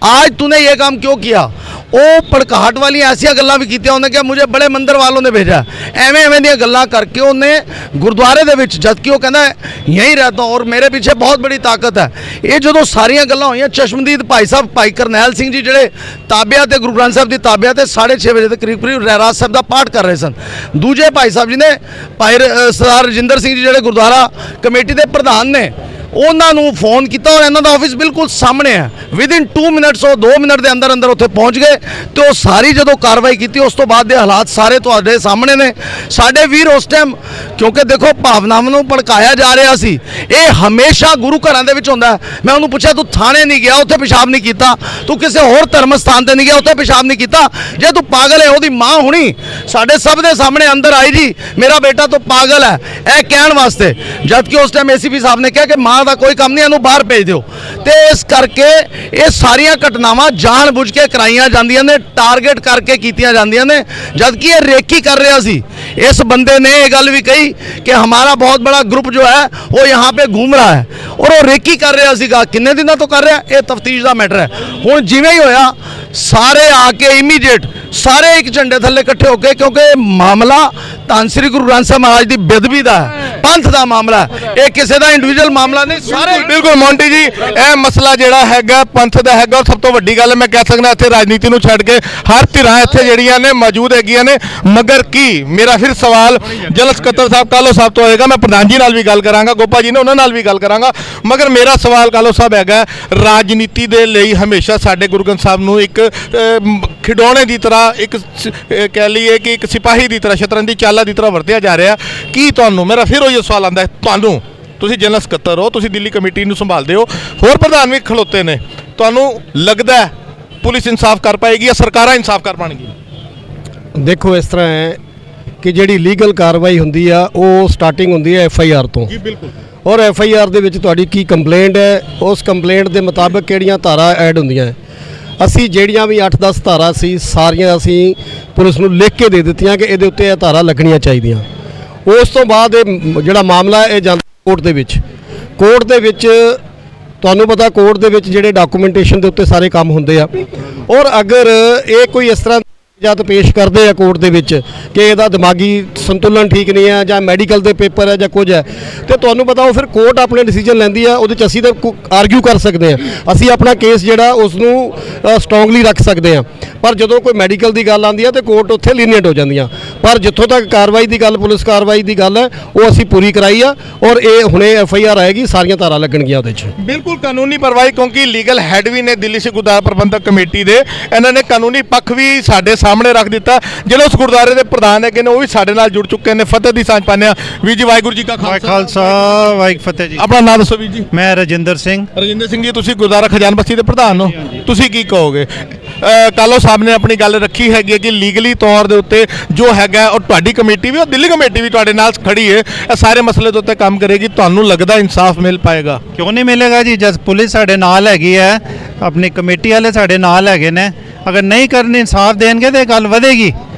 आज तूने ये काम क्यों किया? वो भड़काहट वाली ऐसिया गल्लां भी कीतियां। उन्हें क्या मुझे बड़े मंदिर वालों ने भेजा, एवें एवें दी गल्लां करके उन्हें गुरुद्वारे दे विच, जबकि वो कहना यहीं रहता हूँ और मेरे पीछे बहुत बड़ी ताकत है। ये जो सारियां गल्लां होईयां, चश्मदीद भाई साहब भाई करनैल सिंह जी जिहड़े ताबिया ते गुरु ग्रंथ साहब की ताबिया ते 6:30 बजे के करीब रहराज साहब का पाठ कर रहे सन। दूजे भाई साहब जी ने भाई सरदार रजिंदर सिंह जी जिहड़े गुरुद्वारा कमेटी के प्रधान ने, उन्होंने फोन किया और इन्हों का ऑफिस बिल्कुल सामने है। विदिन 2 मिनट्स 2 मिनट के अंदर अंदर उत्थे पहुँच गए। तो सारी जो कार्रवाई की उस तो बाद के हालात सारे तुहाडे सामने ने। साडे वीर उस टाइम, क्योंकि देखो भावनावां नूं भड़काया जा रहा सी, ये हमेशा गुरु घरां दे विच हुंदा है। मैं उन्होंने पूछा तू थाने नहीं गया, उत्थे पेशाब नहीं किया, तू किसी होर धर्म स्थान ते नहीं गया, उत्थे पेशाब नहीं किया? जे तू पागल है, उहदी माँ हुणी साडे सब दे सामने अंदर आई जी मेरा बेटा तो पागल है, यह कहण वास्ते, जबकि उस टाइम ACP साहब ने कहा कि माँ का कोई काम नहीं, इहनूं बाहर भेज दिओ। ते इस करके ये सारियां घटनावां जान बुझ के कराईयां जांदियां ने, टारगेट करके कीतियां जांदियां ने, जबकि ये रेकी कर रहा सी। इस बंदे ने ये गल भी कही कि हमारा बहुत बड़ा ग्रुप जो है वो यहाँ पे घूम रहा है और वो रेकी कर रहा सीगा, किन्ने दिनों तो कर रहा, ये तफ्तीश का मैटर है। हुण जिवें ही होया सारे आके इमीडिएट सारे एक झंडे थल्ले इकट्ठे हो गए, क्योंकि मामला धन श्री गुरु ग्रंथ साहिब महाराज की बेदबी का है, पंथ का मामला है, ये किसी का इंडिविजुअल मामला नहीं, सारे। बिल्कुल मोंटी जी, यह मसला जिहड़ा हैगा पंथ दा हैगा और सब तो वड्डी गल मैं कह सकदा इत्थे राजनीति नूं छड्ड के हर धिरां इत्थे जिहड़ियां ने मौजूद हैगियां ने। मगर की मेरा फिर सवाल जनरल सकत्तर साहब कालो साहब तो होएगा, मैं प्रधान जी नाल भी गल करांगा, गोपा जी ने उन्हां नाल भी गल करांगा, मगर मेरा सवाल कालो साहब हैगा राजनीति दे लई हमेशा साडे गुरु ग्रंथ साहिब नूं एक खिडौणे की तरह, एक कह लीए कि एक सिपाही की तरह, शतरंज की चाला की तरह वरतिया जा रहा। की तुहानूं मेरा फिर वो सवाल आंदा है, तुहानूं तुसीं जनरल सकत्तर हो, तुसीं दिल्ली कमेटी नूं संभालदे हो, होर प्रधान भी खलोते ने, तुहानूं लगदा है पुलिस इंसाफ कर पाएगी या सरकारां इंसाफ कर पाएगी? देखो इस तरह है कि ਜਿਹੜੀ ਲੀਗਲ ਕਾਰਵਾਈ ਹੁੰਦੀ ਆ ਉਹ ਸਟਾਰਟਿੰਗ ਹੁੰਦੀ ਹੈ FIR ਤੋਂ जी बिल्कुल। ਔਰ FIR ਦੇ ਵਿੱਚ ਤੁਹਾਡੀ ਕੀ ਕੰਪਲੇਂਟ ਹੈ, ਉਸ ਕੰਪਲੇਂਟ ਦੇ ਮੁਤਾਬਕ ਕਿਹੜੀਆਂ ਧਾਰਾ ਐਡ ਹੁੰਦੀਆਂ ਹੈ। ਅਸੀਂ ਜਿਹੜੀਆਂ ਵੀ 8-10 ਧਾਰਾ ਸੀ ਸਾਰੀਆਂ ਅਸੀਂ ਪੁਲਿਸ ਨੂੰ ਲਿਖ ਕੇ ਦੇ ਦਿੱਤੀਆਂ ਕਿ ਇਹਦੇ ਉੱਤੇ ਇਹ ਧਾਰਾ ਲੱਗਣੀਆਂ ਚਾਹੀਦੀਆਂ। ਉਸ ਤੋਂ ਬਾਅਦ ਇਹ ਜਿਹੜਾ ਮਾਮਲਾ ਇਹ ਜਾਂਦਾ ਕੋਰਟ ਦੇ ਵਿੱਚ। ਕੋਰਟ ਦੇ ਵਿੱਚ ਤੁਹਾਨੂੰ ਪਤਾ ਕੋਰਟ ਦੇ ਵਿੱਚ ਜਿਹੜੇ ਡਾਕੂਮੈਂਟੇਸ਼ਨ ਦੇ ਉੱਤੇ ਸਾਰੇ ਕੰਮ ਹੁੰਦੇ ਆ, ਔਰ ਅਗਰ ਇਹ ਕੋਈ ਇਸ ਤਰ੍ਹਾਂ ਜਦ ਪੇਸ਼ ਕਰਦੇ ਆ ਕੋਰਟ ਦੇ ਵਿੱਚ ਕਿ ਇਹਦਾ ਦਿਮਾਗੀ ਸੰਤੁਲਨ ਠੀਕ ਨਹੀਂ ਹੈ ਜਾਂ ਮੈਡੀਕਲ ਦੇ ਪੇਪਰ ਹੈ ਜਾਂ ਕੁਝ ਹੈ, ਤੇ ਤੁਹਾਨੂੰ ਪਤਾ ਉਹ ਫਿਰ ਕੋਰਟ ਆਪਣੇ ਡਿਸੀਜਨ ਲੈਂਦੀ ਆ, ਉਹਦੇ 'ਚ ਅਸੀਂ ਤਾਂ ਆਰਗਿਊ ਕਰ ਸਕਦੇ ਹਾਂ, ਅਸੀਂ ਆਪਣਾ ਕੇਸ ਜਿਹੜਾ ਉਸ ਨੂੰ ਸਟਰੋਂਗਲੀ ਰੱਖ ਸਕਦੇ ਹਾਂ। ਪਰ ਜਦੋਂ ਕੋਈ ਮੈਡੀਕਲ ਦੀ ਗੱਲ ਆਉਂਦੀ ਹੈ ਤੇ ਕੋਰਟ ਉੱਥੇ ਲੀਨੀਅੰਟ ਹੋ ਜਾਂਦੀਆਂ। ਪਰ ਜਿੱਥੋਂ ਤੱਕ ਕਾਰਵਾਈ ਦੀ ਗੱਲ, ਪੁਲਿਸ ਕਾਰਵਾਈ ਦੀ ਗੱਲ ਹੈ, ਉਹ ਅਸੀਂ ਪੂਰੀ ਕਰਾਈ ਆ ਔਰ ਇਹ ਹੁਣੇ FIR ਆਏਗੀ, ਸਾਰੀਆਂ ਧਾਰਾ ਲੱਗਣਗੀਆਂ ਉਹਦੇ 'ਚ। बिल्कुल कानूनी कार्रवाई, क्योंकि लीगल हैड भी ने दिल्ली सिख गुरुद्वारा प्रबंधक कमेटी दे, इन्होंने कानूनी पक्ष भी साडे सामने रख दिता। ਜਿਹੜੇ ਉਸ ਗੁਰਦੁਆਰੇ ਦੇ ਪ੍ਰਧਾਨ ਹੈਗੇ ਨੇ ਉਹ ਵੀ ਸਾਡੇ ਨਾਲ ਜੁੜ ਚੁੱਕੇ ਨੇ। ਫਤਿਹ ਦੀ ਸਾਂਝ ਪਾਉਂਦੇ ਆ। ਵੀਰ ਜੀ ਵਾਹਿਗੁਰੂ ਜੀ ਕਾ ਖਾਲਸਾ ਵਾਹਿਗੁਰੂ ਫਤਿਹ ਜੀ। ਆਪਣਾ ਨਾਮ ਦੱਸੋ ਵੀਰ ਜੀ। ਮੈਂ ਰਜਿੰਦਰ ਸਿੰਘ। ਰਜਿੰਦਰ ਸਿੰਘ ਜੀ, ਤੁਸੀਂ ਗੁਰਦੁਆਰਾ ਖਜ਼ਾਨ ਬਸਤੀ ਦੇ ਪ੍ਰਧਾਨ ਹੋ, ਤੁਸੀਂ ਕੀ ਕਹੋਗੇ? ਕਾਲੋ ਸਾਹਿਬ ਨੇ ਆਪਣੀ ਗੱਲ ਰੱਖੀ ਹੈਗੀ ਕਿ ਲੀਗਲੀ ਤੌਰ ਦੇ ਉੱਤੇ ਜੋ ਹੈਗਾ, ਔਰ ਤੁਹਾਡੀ ਕਮੇਟੀ ਵੀ ਔਰ ਦਿੱਲੀ ਕਮੇਟੀ ਵੀ ਤੁਹਾਡੇ ਨਾਲ ਖੜੀ ਹੈ, ਇਹ ਸਾਰੇ ਮਸਲੇ ਦੇ ਉੱਤੇ ਕੰਮ ਕਰੇਗੀ। ਤੁਹਾਨੂੰ ਲੱਗਦਾ ਇਨਸਾਫ ਮਿਲ ਪਾਏਗਾ? ਕਿਉਂ ਨਹੀਂ ਮਿਲੇਗਾ ਜੀ, ਜਦ ਪੁਲਿਸ ਸਾਡੇ ਨਾਲ ਹੈਗੀ ਹੈ, ਆਪਣੀ ਕਮੇਟੀ ਵਾਲੇ ਸਾਡੇ ਨਾਲ ਹੈਗੇ ਨੇ, ਅਗਰ ਨਹੀਂ ਕਰਨ ਇਨਸਾਫ ਦੇਣਗੇ ਤਾਂ ਗੱਲ ਵਧੇਗੀ,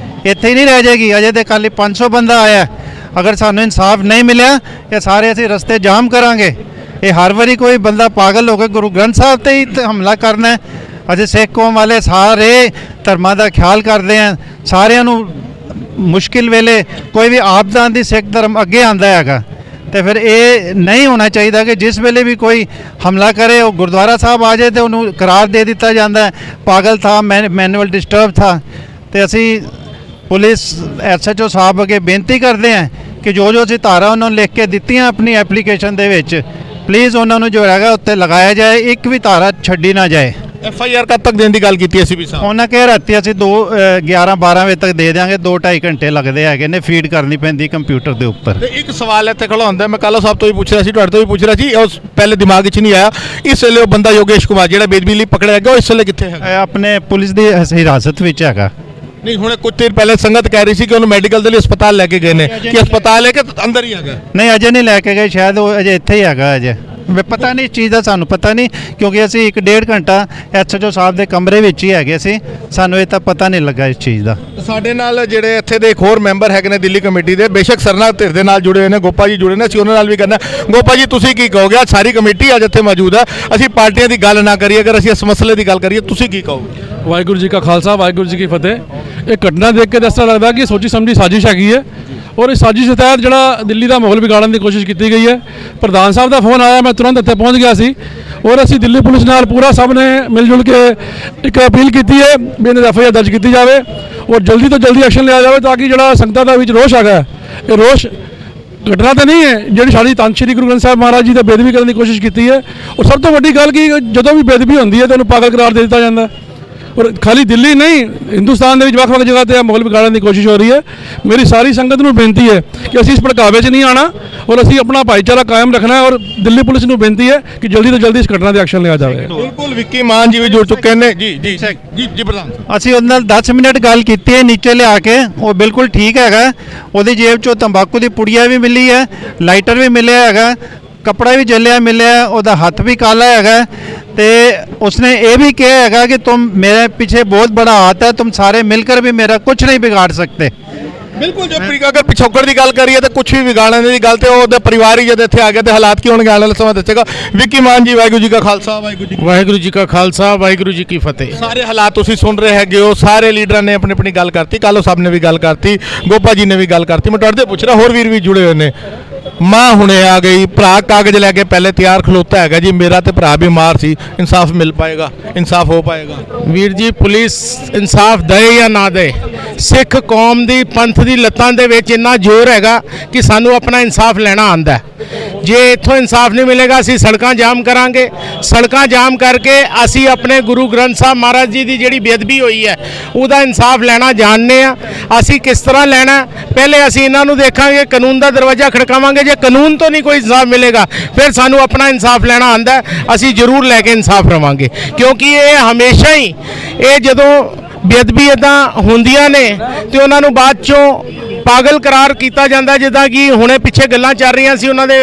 ਇੱਥੇ ਹੀ ਨਹੀਂ ਰਹਿ ਜਾਏਗੀ। ਅਜੇ ਤੇ ਕੱਲ੍ਹ 500 ਬੰਦਾ ਆਇਆ, ਅਗਰ ਸਾਨੂੰ ਇਨਸਾਫ ਨਹੀਂ ਮਿਲਿਆ ਇਹ ਸਾਰੇ ਅਸੀਂ ਰਸਤੇ ਜਾਮ ਕਰਾਂਗੇ। ਇਹ ਹਰ ਵਾਰੀ ਕੋਈ ਬੰਦਾ ਪਾਗਲ ਹੋ ਕੇ ਗੁਰੂ ਗ੍ਰੰਥ ਸਾਹਿਬ ਤੇ ਹੀ ਹਮਲਾ ਕਰਨਾ ਹੈ। ਅਸੀਂ ਸਿੱਖ ਕੌਮ ਵਾਲੇ ਸਾਰੇ ਧਰਮਾਂ ਦਾ ਖਿਆਲ ਕਰਦੇ ਹਾਂ, ਸਾਰਿਆਂ ਨੂੰ ਮੁਸ਼ਕਿਲ ਵੇਲੇ ਕੋਈ ਵੀ ਆਪਦਾ ਦੀ ਸਿੱਖ ਧਰਮ ਅੱਗੇ ਆਂਦਾ ਹੈਗਾ, ਤੇ ਫਿਰ ਇਹ ਨਹੀਂ ਹੋਣਾ ਚਾਹੀਦਾ ਕਿ ਜਿਸ ਵੇਲੇ ਵੀ ਕੋਈ ਹਮਲਾ ਕਰੇ ਉਹ ਗੁਰਦੁਆਰਾ ਸਾਹਿਬ ਆ ਜਾਏ ਤੇ ਉਹਨੂੰ ਕਰਾਰ ਦੇ ਦਿੱਤਾ ਜਾਂਦਾ ਪਾਗਲ ਥਾ, ਮੈਨੂਅਲ ਡਿਸਟਰਬ ਥਾ। ਤੇ ਅਸੀਂ ਪੁਲਿਸ SHO ਸਾਹਿਬ ਅੱਗੇ ਬੇਨਤੀ ਕਰਦੇ ਹਾਂ ਕਿ ਜੋ ਅਸੀਂ ਧਾਰਾ ਉਹਨਾਂ ਨੂੰ ਲਿਖ ਕੇ ਦਿੱਤੀਆਂ ਆਪਣੀ ਐਪਲੀਕੇਸ਼ਨ ਦੇ ਵਿੱਚ, ਪਲੀਜ਼ ਉਹਨਾਂ ਨੂੰ ਜੋ ਹੈਗਾ ਉੱਤੇ ਲਗਾਇਆ ਜਾਏ, ਇੱਕ ਵੀ ਧਾਰਾ ਛੱਡੀ ਨਾ ਜਾਏ। FIR ਕਦ ਤੱਕ ਦੇਣ ਦੀ ਗੱਲ ਕੀਤੀ ਅਸੀਂ ਵੀ ਸਾਹਿਬ? ਉਹਨਾਂ ਕਹਿ ਰਾਤੀ ਅਸੀਂ 11-12 ਵਜੇ ਤੱਕ ਦੇ ਦਿਆਂਗੇ, 2-2.5 ਘੰਟੇ ਲੱਗਦੇ ਹੈਗੇ ਨੇ, ਫੀਡ ਕਰਨੀ ਪੈਂਦੀ ਕੰਪਿਊਟਰ ਦੇ ਉੱਪਰ। ਤੇ ਇੱਕ ਸਵਾਲ ਇੱਥੇ ਖੜਾ ਹੁੰਦਾ, ਮੈਂ ਕਾਲੋ ਸਾਹਿਬ ਤੋਂ ਵੀ ਪੁੱਛ ਰਿਹਾ ਸੀ, ਤੁਹਾਡੇ ਤੋਂ ਵੀ ਪੁੱਛ ਰਿਹਾ ਸੀ, ਉਸ ਪਹਿਲੇ ਦਿਮਾਗ 'ਚ ਨਹੀਂ ਆਇਆ, ਇਸ ਵੇਲੇ ਉਹ ਬੰਦਾ ਯੋਗੇਸ਼ ਕੁਮਾਰ ਜਿਹੜਾ ਬੇਦਬੀ ਲਈ ਪਕੜਿਆ ਗਿਆ ਉਹ ਇਸ ਵੇਲੇ ਕਿੱਥੇ ਹੈਗਾ? ਆਪਣੇ ਪੁਲਿਸ ਦੀ ਹਿਰਾਸਤ ਵਿੱਚ ਹੈਗਾ। ਨਹੀਂ, ਹੁਣ ਕੁਝ ਦੇਰ ਪਹਿਲੇ ਸੰਗਤ ਕਹਿ ਰਹੀ ਸੀ ਕਿ ਉਹਨੂੰ ਮੈਡੀਕਲ ਦੇ ਲਈ ਹਸਪਤਾਲ ਲੈ ਕੇ ਗਏ ਨੇ, ਕਿ ਹਸਪਤਾਲ ਹੈ ਕਿ ਅੰਦਰ ਹੀ ਹੈਗਾ? ਨਹੀਂ, ਅਜੇ ਨਹੀਂ ਲੈ ਕੇ ਗਏ, ਸ਼ਾਇਦ ਉਹ ਅਜੇ ਇੱਥੇ ਹੀ ਹੈਗਾ। ਅਜੇ ਪਤਾ ਨਹੀਂ ਇਸ ਚੀਜ਼ ਦਾ, ਸਾਨੂੰ ਪਤਾ ਨਹੀਂ, ਕਿਉਂਕਿ ਅਸੀਂ 1.5 ਘੰਟਾ SHO ਸਾਹਿਬ ਦੇ ਕਮਰੇ ਵਿੱਚ ਹੀ ਹੈਗੇ ਸੀ, ਸਾਨੂੰ ਇਹ ਤਾਂ ਪਤਾ ਨਹੀਂ ਲੱਗਾ ਇਸ ਚੀਜ਼ ਦਾ। ਸਾਡੇ ਨਾਲ ਜਿਹੜੇ ਇੱਥੇ ਦੇ ਇੱਕ ਹੋਰ ਮੈਂਬਰ ਹੈਗੇ ਨੇ ਦਿੱਲੀ ਕਮੇਟੀ ਦੇ, ਬੇਸ਼ੱਕ ਸਰਨਾ ਧਿਰ ਦੇ ਨਾਲ ਜੁੜੇ ਹੋਏ ਨੇ, ਗੋਪਾ ਜੀ ਜੁੜੇ ਨੇ, ਅਸੀਂ ਉਹਨਾਂ ਨਾਲ ਵੀ ਕਰਨਾ। ਗੋਪਾ ਜੀ, ਤੁਸੀਂ ਕੀ ਕਹੋਗੇ? ਅੱਜ ਸਾਰੀ ਕਮੇਟੀ ਅੱਜ ਇੱਥੇ ਮੌਜੂਦ ਹੈ, ਅਸੀਂ ਪਾਰਟੀਆਂ ਦੀ ਗੱਲ ਨਾ ਕਰੀਏ, ਅਗਰ ਅਸੀਂ ਇਸ ਮਸਲੇ ਦੀ ਗੱਲ ਕਰੀਏ, ਤੁਸੀਂ ਕੀ ਕਹੋਗੇ? ਵਾਹਿਗੁਰੂ ਜੀ ਕਾ ਖਾਲਸਾ ਵਾਹਿਗੁਰੂ ਜੀ ਕੀ ਫਤਿਹ। ਇਹ ਘਟਨਾ ਦੇਖ ਕੇ ਇਸ ਤਰ੍ਹਾਂ ਲੱਗਦਾ ਕਿ ਸੋਚੀ ਸਮਝੀ ਸਾਜ਼ਿਸ਼ ਹੈਗੀ ਹੈ, ਔਰ ਇਸ ਸਾਜ਼ਿਸ਼ ਦੇ ਤਹਿਤ ਜਿਹੜਾ ਦਿੱਲੀ ਦਾ ਮਾਹੌਲ ਵਿਗਾੜਨ ਦੀ ਕੋਸ਼ਿਸ਼ ਕੀਤੀ ਗਈ ਹੈ। ਪ੍ਰਧਾਨ ਸਾਹਿਬ ਦਾ ਫੋਨ ਆਇਆ, ਮੈਂ ਤੁਰੰਤ ਇੱਥੇ ਪਹੁੰਚ ਗਿਆ ਸੀ, ਔਰ ਅਸੀਂ ਦਿੱਲੀ ਪੁਲਿਸ ਨਾਲ ਪੂਰਾ ਸਭ ਨੇ ਮਿਲ ਜੁਲ ਕੇ ਇੱਕ ਅਪੀਲ ਕੀਤੀ ਹੈ ਵੀ ਇਹਨਾਂ ਦੀ FIR ਦਰਜ ਕੀਤੀ ਜਾਵੇ ਔਰ ਜਲਦੀ ਤੋਂ ਜਲਦੀ ਐਕਸ਼ਨ ਲਿਆ ਜਾਵੇ, ਤਾਂ ਕਿ ਜਿਹੜਾ ਸੰਗਤਾਂ ਦਾ ਵਿੱਚ ਰੋਸ਼ ਹੈਗਾ, ਇਹ ਰੋਸ਼ ਘਟਨਾ ਤਾਂ ਨਹੀਂ ਹੈ ਜਿਹੜੀ ਸਾਡੀ ਧੰਨ ਸ਼੍ਰੀ ਗੁਰੂ ਗ੍ਰੰਥ ਸਾਹਿਬ ਮਹਾਰਾਜ ਜੀ ਦਾ ਬੇਦਬੀ ਕਰਨ ਦੀ ਕੋਸ਼ਿਸ਼ ਕੀਤੀ ਹੈ। ਔਰ ਸਭ ਤੋਂ ਵੱਡੀ ਗੱਲ ਕਿ ਜਦੋਂ ਵੀ ਬੇਦਬੀ ਹੁੰਦੀ ਹੈ ਤਾਂ ਉਹਨੂੰ ਪਾਗਲ ਕਰਾਰ ਦੇ ਦਿੱਤਾ ਜਾਂਦਾ, ਔਰ ਖਾਲੀ ਦਿੱਲੀ ਨਹੀਂ, ਹਿੰਦੁਸਤਾਨ ਦੇ ਵਿੱਚ ਵੱਖ-ਵੱਖ ਜਗ੍ਹਾ ਤੇ ਮਾਹੌਲ ਵਿਗਾੜਨ ਦੀ ਕੋਸ਼ਿਸ਼ ਹੋ ਰਹੀ ਹੈ। ਮੇਰੀ ਸਾਰੀ ਸੰਗਤ ਨੂੰ ਬੇਨਤੀ ਹੈ ਕਿ ਅਸੀਂ ਇਸ ਭੜਕਾਵੇ 'ਚ ਨਹੀਂ ਆਣਾ ਔਰ ਅਸੀਂ ਆਪਣਾ ਭਾਈਚਾਰਾ ਕਾਇਮ ਰੱਖਣਾ ਹੈ, ਔਰ ਦਿੱਲੀ ਪੁਲਿਸ ਨੂੰ ਬੇਨਤੀ ਹੈ ਕਿ ਜਲਦੀ ਤੋਂ ਜਲਦੀ ਇਸ ਘਟਨਾ ਦੇ ਐਕਸ਼ਨ ਲਿਆ ਜਾਵੇ। ਬਿਲਕੁਲ, ਵਿੱਕੀ ਮਾਨ ਜੀ ਵੀ ਜੁੜ ਚੁੱਕੇ ਨੇ। ਜੀ ਜੀ ਜੀ ਜੀ ਪ੍ਰਧਾਨ, ਅਸੀਂ ਉਹਦੇ ਨਾਲ 10 ਮਿੰਟ ਗੱਲ ਕੀਤੀ ਹੈ ਨੀਚੇ ਲਿਆ ਕੇ, ਉਹ ਬਿਲਕੁਲ ਠੀਕ ਹੈਗਾ। ਉਹਦੀ ਜੇਬ 'ਚੋਂ ਤੰਬਾਕੂ ਦੀ ਪੁੜੀਆ ਵੀ ਮਿਲੀ ਹੈ, ਲਾਈਟਰ ਵੀ ਮਿਲਿਆ ਹੈਗਾ, कपड़ा भी जलिया मिले, ਉਹਦਾ हथ भी काला है, तो उसने ये भी कहा है कि तुम मेरे पीछे बहुत बड़ा हाथ है, तुम सारे मिलकर भी मेरा कुछ नहीं बिगाड़ सकते। ਬਿਲਕੁਲ ਜੇ ਅਗਰ ਪਿਛੋਕੜ ਦੀ ਗੱਲ ਕਰੀਏ ਤਾਂ ਕੁਝ ਵੀ ਵਿਗਾੜਨ ਦੀ ਗੱਲ ਤੇ ਉਹਦੇ ਪਰਿਵਾਰ ਹੀ ਜਦ ਇੱਥੇ ਆ ਗਿਆ ਤੇ ਹਾਲਾਤ ਕੀ ਹੋਣਗੇ ਆਉਣ ਵਾਲੇ ਸਮਾਂ ਦੱਸੇਗਾ। ਵਿੱਕੀ ਮਾਨ ਜੀ, ਵਾਹਿਗੁਰੂ ਜੀ ਕਾ ਖਾਲਸਾ, ਵਾਹਿਗੁਰੂ ਜੀ ਕਾ ਖਾਲਸਾ, ਵਾਹਿਗੁਰੂ ਜੀ ਕੀ ਫਤਿਹ। ਸਾਰੇ ਹਾਲਾਤ ਤੁਸੀਂ ਸੁਣ ਰਹੇ ਹੈਗੇ ਹੋ, ਸਾਰੇ ਲੀਡਰਾਂ ਨੇ ਆਪਣੀ ਆਪਣੀ ਗੱਲ ਕਰਤੀ, ਕਾਲੋ ਸਾਹਿਬ ਨੇ ਵੀ ਗੱਲ ਕਰਤੀ, ਗੋਪਾ ਜੀ ਨੇ ਵੀ ਗੱਲ ਕਰਤੀ। ਮੈਂ ਤੁਹਾਡੇ ਤੋਂ ਪੁੱਛ ਰਿਹਾ, ਹੋਰ ਵੀਰ ਵੀ ਜੁੜੇ ਹੋਏ ਨੇ। ਮਾਂ ਹੁਣੇ ਆ ਗਈ, ਭਰਾ ਕਾਗਜ਼ ਲੈ ਕੇ ਪਹਿਲੇ ਤਿਆਰ ਖਲੋਤਾ ਹੈਗਾ ਜੀ, ਮੇਰਾ ਤੇ ਭਰਾ ਬਿਮਾਰ ਸੀ, ਇਨਸਾਫ ਮਿਲ ਪਾਏਗਾ, ਇਨਸਾਫ ਹੋ ਪਾਏਗਾ? ਵੀਰ ਜੀ, ਪੁਲਿਸ ਇਨਸਾਫ ਦੇ ਜਾਂ ਨਾ ਦੇ, ਸਿੱਖ ਕੌਮ ਦੀ ਪੰਥ ਦੀ ਲੱਤਾਂ ਦੇ ਵਿੱਚ ਇੰਨਾ ਜ਼ੋਰ ਹੈਗਾ ਕਿ ਸਾਨੂੰ ਆਪਣਾ ਇਨਸਾਫ ਲੈਣਾ ਆਂਦਾ। ਜੇ ਇੱਥੋਂ ਇਨਸਾਫ ਨਹੀਂ ਮਿਲੇਗਾ ਅਸੀਂ ਸੜਕਾਂ ਜਾਮ ਕਰਾਂਗੇ। ਸੜਕਾਂ ਜਾਮ ਕਰਕੇ ਅਸੀਂ ਆਪਣੇ ਗੁਰੂ ਗ੍ਰੰਥ ਸਾਹਿਬ ਮਹਾਰਾਜ ਜੀ ਦੀ ਜਿਹੜੀ ਬੇਅਦਬੀ ਹੋਈ ਹੈ ਉਹਦਾ ਇਨਸਾਫ ਲੈਣਾ ਜਾਣਦੇ ਆ। ਅਸੀਂ ਕਿਸ ਤਰ੍ਹਾਂ ਲੈਣਾ, ਪਹਿਲੇ ਅਸੀਂ ਇਹਨਾਂ ਨੂੰ ਦੇਖਾਂਗੇ, ਕਾਨੂੰਨ ਦਾ ਦਰਵਾਜ਼ਾ ਖੜਕਾਵਾਂਗੇ। ਜੇ ਕਾਨੂੰਨ ਤੋਂ ਨਹੀਂ ਕੋਈ ਇਨਸਾਫ ਮਿਲੇਗਾ ਫਿਰ ਸਾਨੂੰ ਆਪਣਾ ਇਨਸਾਫ ਲੈਣਾ ਆਂਦਾ, ਅਸੀਂ ਜ਼ਰੂਰ ਲੈ ਕੇ ਇਨਸਾਫ ਰਵਾਂਗੇ। ਕਿਉਂਕਿ ਇਹ ਹਮੇਸ਼ਾ ਹੀ ਇਹ ਜਦੋਂ ਬੇਅਦਬੀ ਇੱਦਾਂ ਹੁੰਦੀਆਂ ਨੇ ਤੇ ਉਹਨਾਂ ਨੂੰ ਬਾਅਦ ਚੋਂ ਪਾਗਲ ਕਰਾਰ ਕੀਤਾ ਜਾਂਦਾ। ਜਿੱਦਾਂ ਕਿ ਹੁਣੇ ਪਿੱਛੇ ਗੱਲਾਂ ਚੱਲ ਰਹੀਆਂ ਸੀ, ਉਹਨਾਂ ਦੇ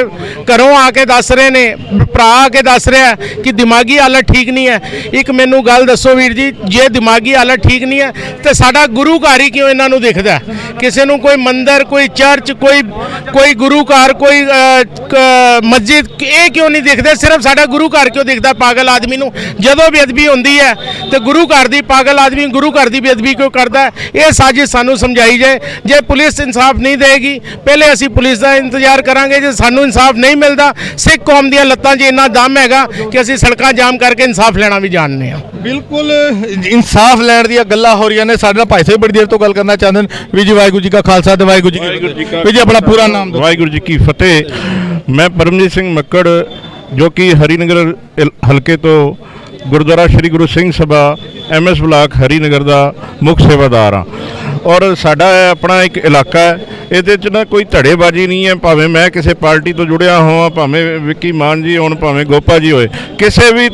ਘਰੋਂ ਆ ਕੇ ਦੱਸ ਰਹੇ ਨੇ, ਭਰਾ ਆ ਕੇ ਦੱਸ ਰਿਹਾ ਕਿ ਦਿਮਾਗੀ ਹਾਲਤ ਠੀਕ ਨਹੀਂ ਹੈ। ਇੱਕ ਮੈਨੂੰ ਗੱਲ ਦੱਸੋ ਵੀਰ ਜੀ, ਜੇ ਦਿਮਾਗੀ ਹਾਲਤ ਠੀਕ ਨਹੀਂ ਹੈ ਤੇ ਸਾਡਾ ਗੁਰੂ ਘਰ ਹੀ ਕਿਉਂ ਇਹਨਾਂ ਨੂੰ ਦਿਖਦਾ? ਕਿਸੇ ਨੂੰ ਕੋਈ ਮੰਦਿਰ, ਕੋਈ ਚਰਚ, ਕੋਈ ਗੁਰੂ ਘਰ, ਕੋਈ ਮਸਜਿਦ, ਇਹ ਕਿਉਂ ਨਹੀਂ ਦਿਖਦੇ? ਸਿਰਫ ਸਾਡਾ ਗੁਰੂ ਘਰ ਕਿਉਂ ਦਿਖਦਾ ਪਾਗਲ ਆਦਮੀ ਨੂੰ? ਜਦੋਂ ਬੇਅਦਬੀ ਹੁੰਦੀ ਹੈ ਤੇ ਗੁਰੂ ਘਰ ਦੀ ਪਾਗਲ ਆਦਮੀ ਗੁਰੂ ਘਰ ਦੀ ਬੇਅਦਬੀ ਕਿਉਂ ਕਰਦਾ ਹੈ? ਇਹ ਸਾਜ਼ਿਸ਼ ਸਾਨੂੰ ਸਮਝਾਈ ਜਾਏ। ਜੇ ਪੁਲਿਸ ਇਨਸਾਫ ਨਹੀਂ ਦੇਗੀ, ਪਹਿਲੇ ਅਸੀਂ ਪੁਲਿਸ ਦਾ ਇੰਤਜ਼ਾਰ ਕਰਾਂਗੇ। ਜੇ ਸਾਨੂੰ ਇਨਸਾਫ ਨਹੀਂ ਮਿਲਦਾ, ਸਿੱਖ ਕੌਮ ਦੀਆਂ ਲੱਤਾਂ 'ਚ ਇੰਨਾ ਦਮ ਹੈਗਾ ਕਿ ਅਸੀਂ ਸੜਕਾਂ ਜਾਮ ਕਰਕੇ ਇਨਸਾਫ ਲੈਣਾ ਵੀ ਜਾਣਦੇ ਹਾਂ। ਬਿਲਕੁਲ ਇਨਸਾਫ ਲੈਣ ਦੀਆਂ ਗੱਲਾਂ ਹੋ ਰਹੀਆਂ ਨੇ। ਸਾਡੇ ਨਾਲ ਭਾਈ ਸਾਹਿਬ ਬੜੀ ਦੇਰ ਤੋਂ ਗੱਲ ਕਰਨਾ ਚਾਹੁੰਦੇ ਨੇ। ਵੀ ਜੀ ਵਾਹਿਗੁਰੂ ਜੀ ਕਾ ਖਾਲਸਾ ਤੇ ਵਾਹਿਗੁਰੂ ਜੀ ਕੀ ਫਤਿਹ। ਵੀ ਜੀ ਆਪਣਾ ਪੂਰਾ ਨਾਮ ਦਿਓ। ਵਾਹਿਗੁਰੂ ਜੀ ਕੀ ਫਤਿਹ। ਮੈਂ ਪਰਮਜੀਤ ਸਿੰਘ ਮੱਕੜ, ਜੋ ਕਿ ਹਰੀਨਗਰ ਹਲਕੇ ਤੋਂ ਗੁਰਦੁਆਰਾ ਸ਼੍ਰੀ ਗੁਰੂ ਸਿੰਘ ਸਭਾ MS ਬਲਾਕ ਹਰੀਨਗਰ ਦਾ ਮੁੱਖ ਸੇਵਾਦਾਰ ਹਾਂ। ਔਰ ਸਾਡਾ ਆਪਣਾ ਇੱਕ ਇਲਾਕਾ ਹੈ, ਇਹਦੇ 'ਚ ਨਾ ਕੋਈ ਧੜੇਬਾਜ਼ੀ ਨਹੀਂ ਹੈ। ਭਾਵੇਂ ਮੈਂ ਕਿਸੇ ਪਾਰਟੀ ਤੋਂ ਜੁੜਿਆ ਹੋਵਾਂ, ਭਾਵੇਂ ਵਿੱਕੀ ਮਾਨ ਜੀ ਹੋਣ, ਭਾਵੇਂ ਗੋਪਾ ਜੀ ਹੋਏ, ਕਿਸੇ ਵੀ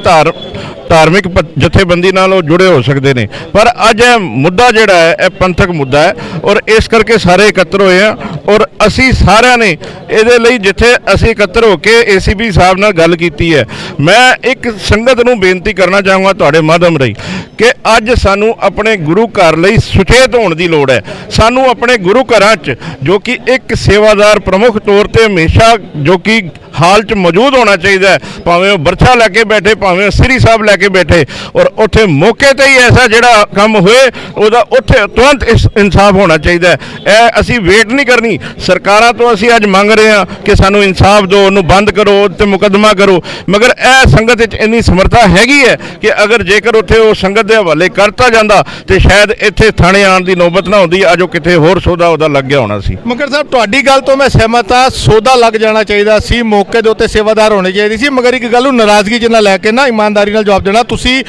ਧਾਰਮਿਕ ਜਥੇਬੰਦੀ ਨਾਲ ਉਹ ਜੁੜੇ ਹੋ ਸਕਦੇ ਨੇ। ਪਰ ਅੱਜ ਇਹ ਮੁੱਦਾ ਜਿਹੜਾ ਹੈ ਇਹ ਪੰਥਕ ਮੁੱਦਾ ਹੈ ਔਰ ਇਸ ਕਰਕੇ ਸਾਰੇ ਇਕੱਤਰ ਹੋਏ ਆ। ਔਰ ਅਸੀਂ ਸਾਰਿਆਂ ਨੇ ਇਹਦੇ ਲਈ ਜਿੱਥੇ ਅਸੀਂ ਇਕੱਤਰ ਹੋ ਕੇ ACP ਸਾਹਿਬ ਨਾਲ ਗੱਲ ਕੀਤੀ ਹੈ, ਮੈਂ ਇੱਕ ਸੰਗਤ ਨੂੰ ਬੇਨਤੀ ਕਰਨਾ ਚਾਹੂੰਗਾ ਤੁਹਾਡੇ ਮਾਧਿਅਮ ਰਾਹੀਂ ਕਿ ਅੱਜ ਸਾਨੂੰ ਆਪਣੇ ਗੁਰੂ ਘਰ ਲਈ ਸੁਚੇਤ ਹੋਣ ਦੀ ਲੋੜ ਹੈ। ਸਾਨੂੰ ਆਪਣੇ ਗੁਰੂ ਘਰਾਂ 'ਚ ਜੋ ਕਿ ਇੱਕ ਸੇਵਾਦਾਰ ਪ੍ਰਮੁੱਖ ਤੌਰ ਤੇ ਹਮੇਸ਼ਾ ਜੋ ਕਿ ਹਾਲ 'ਚ ਮੌਜੂਦ ਹੋਣਾ ਚਾਹੀਦਾ ਹੈ, ਭਾਵੇਂ ਉਹ ਬਰਛਾ ਲੈ ਕੇ ਬੈਠੇ, ਭਾਵੇਂ ਉਹ ਸ੍ਰੀ ਸਾਹਿਬ ਲੈ ਕੇ ਬੈਠੇ, ਔਰ ਉੱਥੇ ਮੌਕੇ ਤੇ ਹੀ ਐਸਾ ਜਿਹੜਾ ਕੰਮ ਹੋਏ ਉਹਦਾ ਉੱਥੇ ਤੁਰੰਤ ਇਨਸਾਫ ਹੋਣਾ ਚਾਹੀਦਾ ਹੈ। ਇਹ ਅਸੀਂ ਵੇਟ ਨਹੀਂ ਕਰਨੀ। ਸਰਕਾਰਾਂ ਤੋਂ ਅਸੀਂ ਅੱਜ ਮੰਗ ਰਹੇ ਹਾਂ ਕਿ ਸਾਨੂੰ ਇਨਸਾਫ ਦਿਓ, ਉਹਨੂੰ ਬੰਦ ਕਰੋ ਤੇ ਮੁਕੱਦਮਾ ਕਰੋ, ਮਗਰ ਇਹ ਸੰਗਤ ਵਿੱਚ ਇੰਨੀ ਸਮਰੱਥਾ ਹੈਗੀ ਹੈ ਕਿ ਅਗਰ ਜੇਕਰ ਉੱਥੇ ਉਹ ਸੰਗਤ ਦੇ ਹਵਾਲੇ ਕਰਤਾ ਜਾਂਦਾ ਤੇ ਸ਼ਾਇਦ ਇੱਥੇ ਥਾਣੇ ਆਉਣ ਦੀ ਨੌਬਤ ਨਾ ਹੁੰਦੀ। ਅੱਜ ਉਹ ਕਿਤੇ ਹੋਰ ਸੌਦਾ ਉਹਦਾ ਲੱਗ ਗਿਆ ਹੋਣਾ ਸੀ। ਮਗਰ ਸਾਹਿਬ ਤੁਹਾਡੀ ਗੱਲ ਤੋਂ ਮੈਂ ਸਹਿਮਤ ਹਾਂ, ਸੌਦਾ ਲੱਗ ਜਾਣਾ ਚਾਹੀਦਾ ਸੀ, ਮੌਕੇ ਦੇ ਉੱਤੇ ਸੇਵਾਦਾਰ ਹੋਣੇ ਚਾਹੀਦੇ ਸੀ। ਮਗਰ ਇੱਕ ਗੱਲ ਨੂੰ ਨਾਰਾਜ਼ਗੀ 'ਚ ਨਾ ਲੈ ਕੇ ਨਾ ਇਮਾਨਦਾਰੀ ਨਾਲ ਜਵਾਬ ਦੇਣਾ। ਤੁਸੀਂ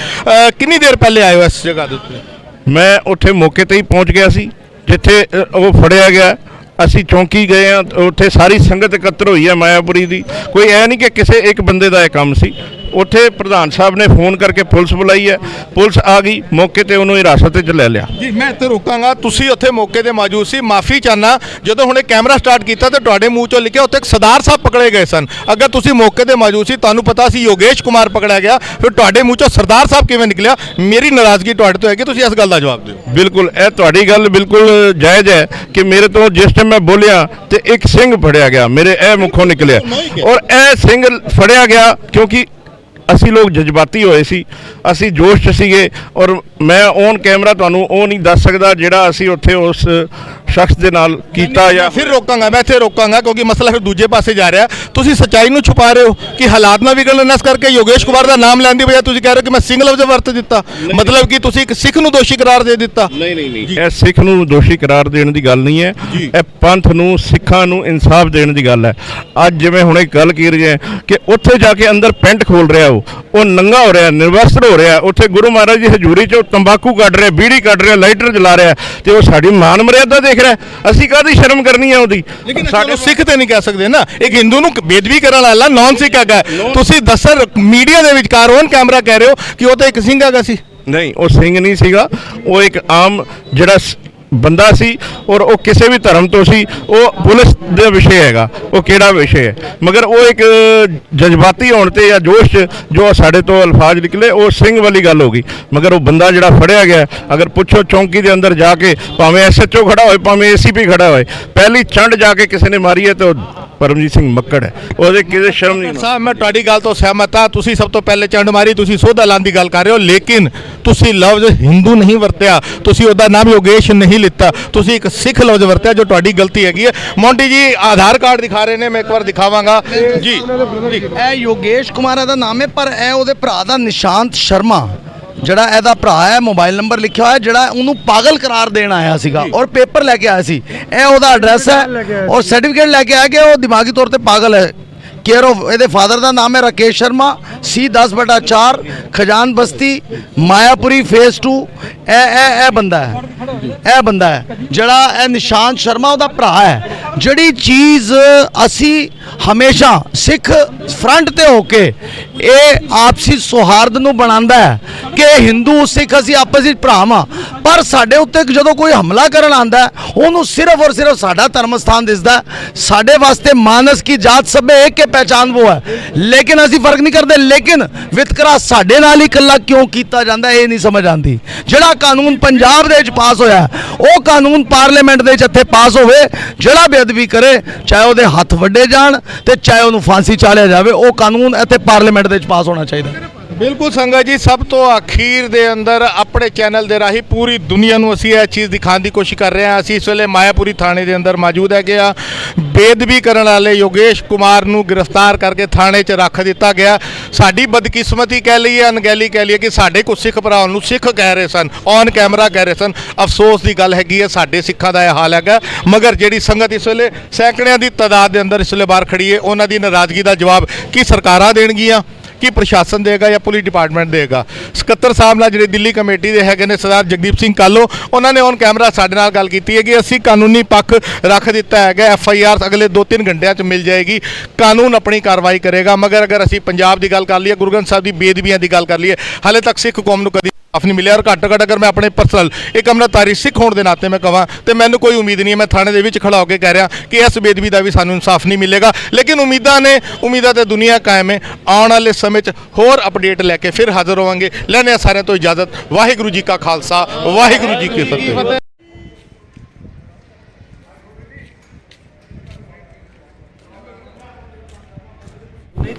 ਕਿੰਨੀ ਦੇਰ ਪਹਿਲੇ ਆਏ ਹੋ ਇਸ ਜਗ੍ਹਾ ਦੇ ਉੱਤੇ? ਮੈਂ ਉੱਥੇ ਮੌਕੇ ਤੇ ਹੀ ਪਹੁੰਚ ਗਿਆ ਸੀ ਜਿੱਥੇ ਉਹ ਫੜਿਆ ਗਿਆ। ਅਸੀਂ ਚੌਂਕੀ ਗਏ ਹਾਂ, ਉੱਥੇ ਸਾਰੀ ਸੰਗਤ ਇਕੱਤਰ ਹੋਈ ਹੈ ਮਾਇਆਪੁਰੀ ਦੀ। ਕੋਈ ਐ ਨਹੀਂ ਕਿ ਕਿਸੇ ਇੱਕ ਬੰਦੇ ਦਾ ਇਹ ਕੰਮ ਸੀ। ਉੱਥੇ ਪ੍ਰਧਾਨ ਸਾਹਿਬ ਨੇ ਫੋਨ ਕਰਕੇ ਪੁਲਿਸ ਬੁਲਾਈ ਹੈ, ਪੁਲਿਸ ਆ ਗਈ, ਮੌਕੇ ਤੇ ਉਹਨੂੰ ਹਿਰਾਸਤ 'ਚ ਲੈ ਲਿਆ। ਜੀ ਮੈਂ ਇੱਥੇ ਰੋਕਾਂਗਾ, ਤੁਸੀਂ ਉੱਥੇ ਮੌਕੇ ਤੇ ਮੌਜੂਦ ਸੀ। ਮਾਫੀ ਚਾਹਨਾ, ਜਦੋਂ ਹੁਣੇ ਕੈਮਰਾ ਸਟਾਰਟ ਕੀਤਾ ਤੇ ਤੁਹਾਡੇ ਮੂੰਹ 'ਚੋਂ ਲਿਖਿਆ ਉੱਥੇ ਇੱਕ ਸਰਦਾਰ ਸਾਹਿਬ ਪਕੜੇ ਗਏ ਸਨ। ਅਗਰ ਤੁਸੀਂ ਮੌਕੇ ਤੇ ਮੌਜੂਦ ਸੀ, ਤੁਹਾਨੂੰ ਪਤਾ ਸੀ ਯੋਗੇਸ਼ ਕੁਮਾਰ ਪਕੜਿਆ ਗਿਆ, ਫਿਰ ਤੁਹਾਡੇ ਮੂੰਹ 'ਚੋਂ ਸਰਦਾਰ ਸਾਹਿਬ ਕਿਵੇਂ ਨਿਕਲਿਆ? ਮੇਰੀ ਨਾਰਾਜ਼ਗੀ ਤੁਹਾਡੇ ਤੋਂ ਹੈ ਕਿ ਤੁਸੀਂ ਇਸ ਗੱਲ ਦਾ ਜਵਾਬ ਦਿਓ। ਬਿਲਕੁਲ, ਇਹ ਤੁਹਾਡੀ ਗੱਲ ਬਿਲਕੁਲ ਜਾਇਜ਼ ਹੈ ਕਿ ਮੇਰੇ ਤੋਂ ਜਿਸ ਟਾਈਮ ਮੈਂ ਬੋਲਿਆ ਤੇ ਇੱਕ ਸਿੰਘ ਫੜਿਆ ਗਿਆ, ਮੇਰੇ ਇਹ ਮੁੱਖੋਂ ਨਿਕਲਿਆ। ਔਰ ਇਹ ਸਿੰਘ ਫੜਿਆ ਗਿਆ ਕਿਉਂਕਿ ਅਸੀਂ ਲੋਕ ਜਜ਼ਬਾਤੀ ਹੋਏ ਸੀ, ਅਸੀਂ ਜੋਸ਼ 'ਚ ਸੀਗੇ। ਔਰ ਮੈਂ ਔਨ ਕੈਮਰਾ ਤੁਹਾਨੂੰ ਉਹ ਨਹੀਂ ਦੱਸ ਸਕਦਾ ਜਿਹੜਾ ਅਸੀਂ ਉੱਥੇ ਉਸ ਸ਼ਖਸ ਦੇ ਨਾਲ ਕੀਤਾ। ਜਾਂ ਫਿਰ ਰੋਕਾਂਗਾ, ਮੈਂ ਇੱਥੇ ਰੋਕਾਂਗਾ ਕਿਉਂਕਿ ਮਸਲਾ ਫਿਰ ਦੂਜੇ ਪਾਸੇ ਜਾ ਰਿਹਾ। ਤੁਸੀਂ ਸੱਚਾਈ ਨੂੰ ਛੁਪਾ ਰਹੇ ਹੋ ਕਿ ਹਾਲਾਤ ਨਾ ਵਿਗੜਨ, ਇਸ ਕਰਕੇ ਯੋਗੇਸ਼ ਕੁਮਾਰ ਦਾ ਨਾਮ ਲੈਣ ਦੀ ਬਜਾਏ ਤੁਸੀਂ ਕਹਿ ਰਹੇ ਹੋ ਕਿ ਮੈਂ ਸਿੰਘ ਲਫ਼ਜ਼ ਵਰਤ ਦਿੱਤਾ, ਮਤਲਬ ਕਿ ਤੁਸੀਂ ਇੱਕ ਸਿੱਖ ਨੂੰ ਦੋਸ਼ੀ ਕਰਾਰ ਦੇ ਦਿੱਤਾ। ਨਹੀਂ, ਇਹ ਸਿੱਖ ਨੂੰ ਦੋਸ਼ੀ ਕਰਾਰ ਦੇਣ ਦੀ ਗੱਲ ਨਹੀਂ ਹੈ, ਇਹ ਪੰਥ ਨੂੰ, ਸਿੱਖਾਂ ਨੂੰ ਇਨਸਾਫ ਦੇਣ ਦੀ ਗੱਲ ਹੈ। ਅੱਜ ਜਿਵੇਂ ਹੁਣੇ ਗੱਲ ਕੀ ਰਹੀ ਹੈ ਕਿ ਉੱਥੇ ਜਾ ਕੇ ਅੰਦਰ ਪੈਂਟ ਖੋਲ ਰਿਹਾ, ਉਹ ਨੰਗਾ ਹੋ ਰਿਹਾ, ਨਿਰਵਸਤਰ ਹੋ ਰਿਹਾ, ਉੱਥੇ ਗੁਰੂ ਮਹਾਰਾਜ ਦੀ ਹਜ਼ੂਰੀ 'ਚ ਤੰਬਾਕੂ ਕੱਢ ਰਿਹਾ, ਬੀੜੀ ਕੱਢ ਰਿਹਾ, ਲਾਈਟਰ ਜਲਾ ਰਿਹਾ, ਤੇ ਉਹ ਸਾਡੀ ਮਾਨ ਮਰਿਆਦਾ ਦੇਖ ਰਿਹਾ। ਅਸੀਂ ਕਾਹਦੀ ਸ਼ਰਮ ਕਰਨੀ ਹੈ ਉਹਦੀ? ਲੇਕਿਨ ਸਾਡੇ ਸਿੱਖ ਤੇ ਨਹੀਂ ਕਹਿ ਸਕਦੇ ਨਾ, ਇੱਕ ਹਿੰਦੂ ਨੂੰ ਬੇਦਬੀ ਕਰਨ ਵਾਲਾ ਨਾਨ ਸਿੱਖ ਹੈਗਾ। ਤੁਸੀਂ ਦੱਸਰ ਮੀਡੀਆ ਦੇ ਵਿਚਕਾਰ ਔਨ ਕੈਮਰਾ ਕਹਿ ਰਹੇ ਹੋ ਕਿ ਉਹ ਤਾਂ ਇੱਕ ਸਿੰਘ ਹੈਗਾ ਸੀ। ਨਹੀਂ, ਉਹ ਸਿੰਘ ਨਹੀਂ ਸੀਗਾ, ਉਹ ਇੱਕ ਆਮ ਜਿਹੜਾ ਬੰਦਾ ਸੀ ਔਰ ਉਹ ਕਿਸੇ ਵੀ ਧਰਮ ਤੋਂ ਸੀ। ਉਹ ਪੁਲਿਸ ਦੇ ਵਿਸ਼ੇ ਹੈਗਾ, ਉਹ ਕਿਹੜਾ ਵਿਸ਼ੇ ਹੈ, ਮਗਰ ਉਹ ਇੱਕ ਜਜ਼ਬਾਤੀ ਹੋਣ ਤੇ ਜਾਂ ਜੋਸ਼ 'ਚ ਜੋ ਸਾਡੇ ਤੋਂ ਅਲਫਾਜ਼ ਨਿਕਲੇ ਉਹ ਸਿੰਘ ਵਾਲੀ ਗੱਲ ਹੋ ਗਈ। ਮਗਰ ਉਹ ਬੰਦਾ ਜਿਹੜਾ ਫੜਿਆ ਗਿਆ, ਅਗਰ ਪੁੱਛੋ ਚੌਂਕੀ ਦੇ ਅੰਦਰ ਜਾ ਕੇ, ਭਾਵੇਂ SHO ਖੜਾ ਹੋਏ, ਭਾਵੇਂ ACP ਖੜਾ ਹੋਏ, ਪਹਿਲੀ ਚੰਡ ਜਾ ਕੇ ਕਿਸੇ ਨੇ ਮਾਰੀ ਹੈ ਤੇ ਪਰਮਜੀਤ ਸਿੰਘ ਮੱਕੜ ਹੈ, ਉਹਦੇ ਕਿਸੇ ਸ਼ਰਮ ਨਹੀਂ। ਸਾਹਿਬ ਮੈਂ ਤੁਹਾਡੀ ਗੱਲ ਤੋਂ ਸਹਿਮਤ ਹਾਂ, ਤੁਸੀਂ ਸਭ ਤੋਂ ਪਹਿਲੇ ਚੰਡ ਮਾਰੀ, ਤੁਸੀਂ ਸੋਧਾ ਲਾਉਣ ਦੀ ਗੱਲ ਕਰ ਰਹੇ ਹੋ, ਲੇਕਿਨ ਤੁਸੀਂ ਲਫ਼ਜ਼ ਹਿੰਦੂ ਨਹੀਂ ਵਰਤਿਆ, ਤੁਸੀਂ ਉਹਦਾ ਨਾਮ ਯੋਗੇਸ਼ ਨਹੀਂ ਲਿੱਤਾ, ਤੁਸੀਂ ਇੱਕ ਸਿੱਖ ਲਫ਼ਜ਼ ਵਰਤਿਆ, ਜੋ ਤੁਹਾਡੀ ਗਲਤੀ ਹੈਗੀ ਹੈ। ਮੌਂਟੀ ਜੀ ਆਧਾਰ ਕਾਰਡ ਦਿਖਾ ਰਹੇ ਨੇ, ਮੈਂ ਇੱਕ ਵਾਰ ਦਿਖਾਵਾਂਗਾ ਜੀ। ਇਹ ਯੋਗੇਸ਼ ਕੁਮਾਰ ਦਾ ਨਾਮ ਹੈ, ਪਰ ਇਹ ਉਹਦੇ ਭਰਾ ਦਾ ਨਿਸ਼ਾਂਤ ਸ਼ਰਮਾ ਜਿਹੜਾ ਇਹਦਾ ਭਰਾ ਹੈ, ਮੋਬਾਈਲ ਨੰਬਰ ਲਿਖਿਆ ਹੋਇਆ, ਜਿਹੜਾ ਉਹਨੂੰ ਪਾਗਲ ਕਰਾਰ ਦੇਣ ਆਇਆ ਸੀਗਾ ਔਰ ਪੇਪਰ ਲੈ ਕੇ ਆਇਆ ਸੀ। ਇਹ ਉਹਦਾ ਐਡਰੈਸ ਹੈ ਔਰ ਸਰਟੀਫਿਕੇਟ ਲੈ ਕੇ ਆਇਆ ਕਿ ਉਹ ਦਿਮਾਗੀ ਤੌਰ ਤੇ ਪਾਗਲ ਹੈ। केयर ऑफ ਇਹਦੇ ਫਾਦਰ ਦਾ ਨਾਮ ਹੈ ਰਾਕੇਸ਼ ਸ਼ਰਮਾ, C10/4 ਖਜਾਨ ਬਸਤੀ ਮਾਇਆਪੁਰੀ ਫੇਸ 2। ਇਹ ਬੰਦਾ ਹੈ ਜਿਹੜਾ ਇਹ ਨਿਸ਼ਾਂਤ ਸ਼ਰਮਾ ਉਹਦਾ ਭਰਾ ਹੈ। ਜਿਹੜੀ ਚੀਜ਼ ਅਸੀਂ ਹਮੇਸ਼ਾ ਸਿੱਖ ਫਰੰਟ ਤੇ ਹੋ ਕੇ ਇਹ ਆਪਸੀ ਸੌਹਾਰਦ ਨੂੰ ਬਣਾਉਂਦਾ ਹੈ ਕਿ ਹਿੰਦੂ ਸਿੱਖ ਅਸੀਂ ਆਪਸ ਵਿੱਚ ਭਰਾ ਹਾਂ, ਪਰ ਸਾਡੇ ਉੱਤੇ ਜਦੋਂ ਕੋਈ ਹਮਲਾ ਕਰਨ ਆਉਂਦਾ ਉਹਨੂੰ ਸਿਰਫ ਔਰ ਸਿਰਫ ਸਾਡਾ ਧਰਮ ਸਥਾਨ ਦਿਸਦਾ। ਸਾਡੇ ਵਾਸਤੇ ਮਾਨਸ ਕੀ ਜਾਤ ਸਭੇ ਇੱਕ ਕੇ ਪਹਿਚਾਨ वो है, लेकिन ਅਸੀਂ ਫਰਕ ਨਹੀਂ ਕਰਦੇ। ਲੇਕਿਨ ਵਿਤਕਰਾ ਸਾਡੇ ਨਾਲ ਹੀ ਇਕੱਲਾ ਕਿਉਂ ਕੀਤਾ ਜਾਂਦਾ ਇਹ ਨਹੀਂ ਸਮਝ ਆਉਂਦੀ। ਜਿਹੜਾ ਕਾਨੂੰਨ ਪੰਜਾਬ ਦੇ ਵਿੱਚ ਪਾਸ ਹੋਇਆ ਉਹ ਕਾਨੂੰਨ ਪਾਰਲੀਮੈਂਟ ਦੇ ਵਿੱਚ ਇੱਥੇ ਪਾਸ ਹੋਵੇ, ਜਿਹੜਾ ਬੇਅਦਬੀ ਕਰੇ ਚਾਹੇ ਉਹਦੇ ਹੱਥ ਵੱਡੇ ਜਾਣ ਤੇ ਚਾਹੇ ਉਹਨੂੰ ਫਾਂਸੀ ਚਾਲਿਆ ਜਾਵੇ, ਉਹ ਕਾਨੂੰਨ ਇੱਥੇ ਪਾਰਲੀਮੈਂਟ ਦੇ ਵਿੱਚ ਪਾਸ ਹੋਣਾ ਚਾਹੀਦਾ। ਬਿਲਕੁਲ ਸੰਗਤ ਜੀ, ਸਭ ਤੋਂ ਅਖੀਰ ਦੇ ਅੰਦਰ ਆਪਣੇ ਚੈਨਲ ਦੇ ਰਾਹੀਂ ਪੂਰੀ ਦੁਨੀਆ ਨੂੰ ਅਸੀਂ ਇਹ ਚੀਜ਼ ਦਿਖਾਉਣ ਦੀ ਕੋਸ਼ਿਸ਼ ਕਰ ਰਹੇ ਹਾਂ। ਅਸੀਂ ਇਸ ਵੇਲੇ ਮਾਇਆਪੁਰੀ ਥਾਣੇ ਦੇ ਅੰਦਰ ਮੌਜੂਦ ਹੈਗੇ ਆ। ਬੇਅਦਬੀ ਕਰਨ ਵਾਲੇ ਯੋਗੇਸ਼ ਕੁਮਾਰ ਨੂੰ ਗ੍ਰਿਫਤਾਰ ਕਰਕੇ ਥਾਣੇ 'ਚ ਰੱਖ ਦਿੱਤਾ ਗਿਆ। ਸਾਡੀ ਬਦਕਿਸਮਤੀ ਕਹਿ ਲਈਏ, ਅਣਗਹਿਲੀ ਕਹਿ ਲਈਏ ਕਿ ਸਾਡੇ ਕੁਝ ਸਿੱਖ ਭਰਾਵਾਂ ਨੂੰ ਸਿੱਖ ਕਹਿ ਰਹੇ ਸਨ, ਔਨ ਕੈਮਰਾ ਕਹਿ ਰਹੇ ਸਨ। ਅਫਸੋਸ ਦੀ ਗੱਲ ਹੈਗੀ ਹੈ, ਸਾਡੇ ਸਿੱਖਾਂ ਦਾ ਇਹ ਹਾਲ ਹੈਗਾ। ਮਗਰ ਜਿਹੜੀ ਸੰਗਤ ਇਸ ਵੇਲੇ ਸੈਂਕੜਿਆਂ ਦੀ ਤਾਦਾਦ ਦੇ ਅੰਦਰ ਇਸ ਵੇਲੇ ਬਾਹਰ ਖੜੀ ਹੈ, ਉਹਨਾਂ ਦੀ ਨਾਰਾਜ਼ਗੀ ਦਾ ਜਵਾਬ ਕੀ ਸਰਕਾਰਾਂ ਦੇਣਗੀਆਂ, ਕੀ ਪ੍ਰਸ਼ਾਸਨ ਦੇਗਾ ਜਾਂ ਪੁਲਿਸ ਡਿਪਾਰਟਮੈਂਟ ਦੇਗਾ। ਸਕੱਤਰ ਸਾਹਿਬ ਨਾਲ ਜਿਹੜੇ ਦਿੱਲੀ ਕਮੇਟੀ ਦੇ ਹੈਗੇ ਨੇ ਸਰਦਾਰ ਜਗਦੀਪ ਸਿੰਘ ਕਾਲੋ, ਉਹਨਾਂ ਨੇ ਔਨ ਕੈਮਰਾ ਸਾਡੇ ਨਾਲ ਗੱਲ ਕੀਤੀ ਹੈ ਕਿ ਅਸੀਂ ਕਾਨੂੰਨੀ ਪੱਖ ਰੱਖ ਦਿੱਤਾ ਹੈਗਾ। FIR ਅਗਲੇ 2-3 ਘੰਟਿਆਂ 'ਚ ਮਿਲ ਜਾਏਗੀ, ਕਾਨੂੰਨ ਆਪਣੀ ਕਾਰਵਾਈ ਕਰੇਗਾ। ਮਗਰ ਅਗਰ ਅਸੀਂ ਪੰਜਾਬ ਦੀ ਗੱਲ ਕਰ ਲਈਏ, ਗੁਰੂ ਗ੍ਰੰਥ ਸਾਹਿਬ ਦੀ ਬੇਅਦਬੀਆਂ ਦੀ ਗੱਲ ਕਰ ਲਈਏ, ਹਾਲੇ ਤੱਕ ਸਿੱਖ ਕੌਮ ਨੂੰ ਕਦੀ ਇਨਸਾਫ ਨਹੀਂ ਮਿਲਿਆ। ਔਰ ਘੱਟ ਤੋਂ ਘੱਟ ਅਗਰ ਮੈਂ ਆਪਣੇ ਪਰਸਨਲ ਇੱਕ ਅੰਮ੍ਰਿਤਧਾਰੀ ਸਿੱਖ ਹੋਣ ਦੇ ਨਾਤੇ ਮੈਂ ਕਹਾਂ ਤੇ ਮੈਨੂੰ ਕੋਈ ਉਮੀਦ ਨਹੀਂ ਹੈ। ਮੈਂ ਥਾਣੇ ਦੇ ਵਿੱਚ ਖੜਾ ਹੋ ਕੇ ਕਹਿ ਰਿਹਾ ਕਿ ਇਸ ਬੇਅਦਬੀ ਦਾ ਵੀ ਸਾਨੂੰ ਇਨਸਾਫ ਨਹੀਂ ਮਿਲੇਗਾ। ਲੇਕਿਨ ਉਮੀਦਾਂ ਤੇ ਦੁਨੀਆ ਕਾਇਮ ਹੈ। ਆਉਣ ਵਾਲੇ ਸਮੇਂ 'ਚ ਹੋਰ ਅਪਡੇਟ ਲੈ ਕੇ ਫਿਰ ਹਾਜ਼ਰ ਹੋਵਾਂਗੇ। ਲੈਣੇ ਆ ਸਾਰਿਆਂ ਤੋਂ ਇਜਾਜ਼ਤ। ਵਾਹਿਗੁਰੂ ਜੀ ਕਾ ਖਾਲਸਾ, ਵਾਹਿਗੁਰੂ ਜੀ ਕੀ ਫਤਿਹ।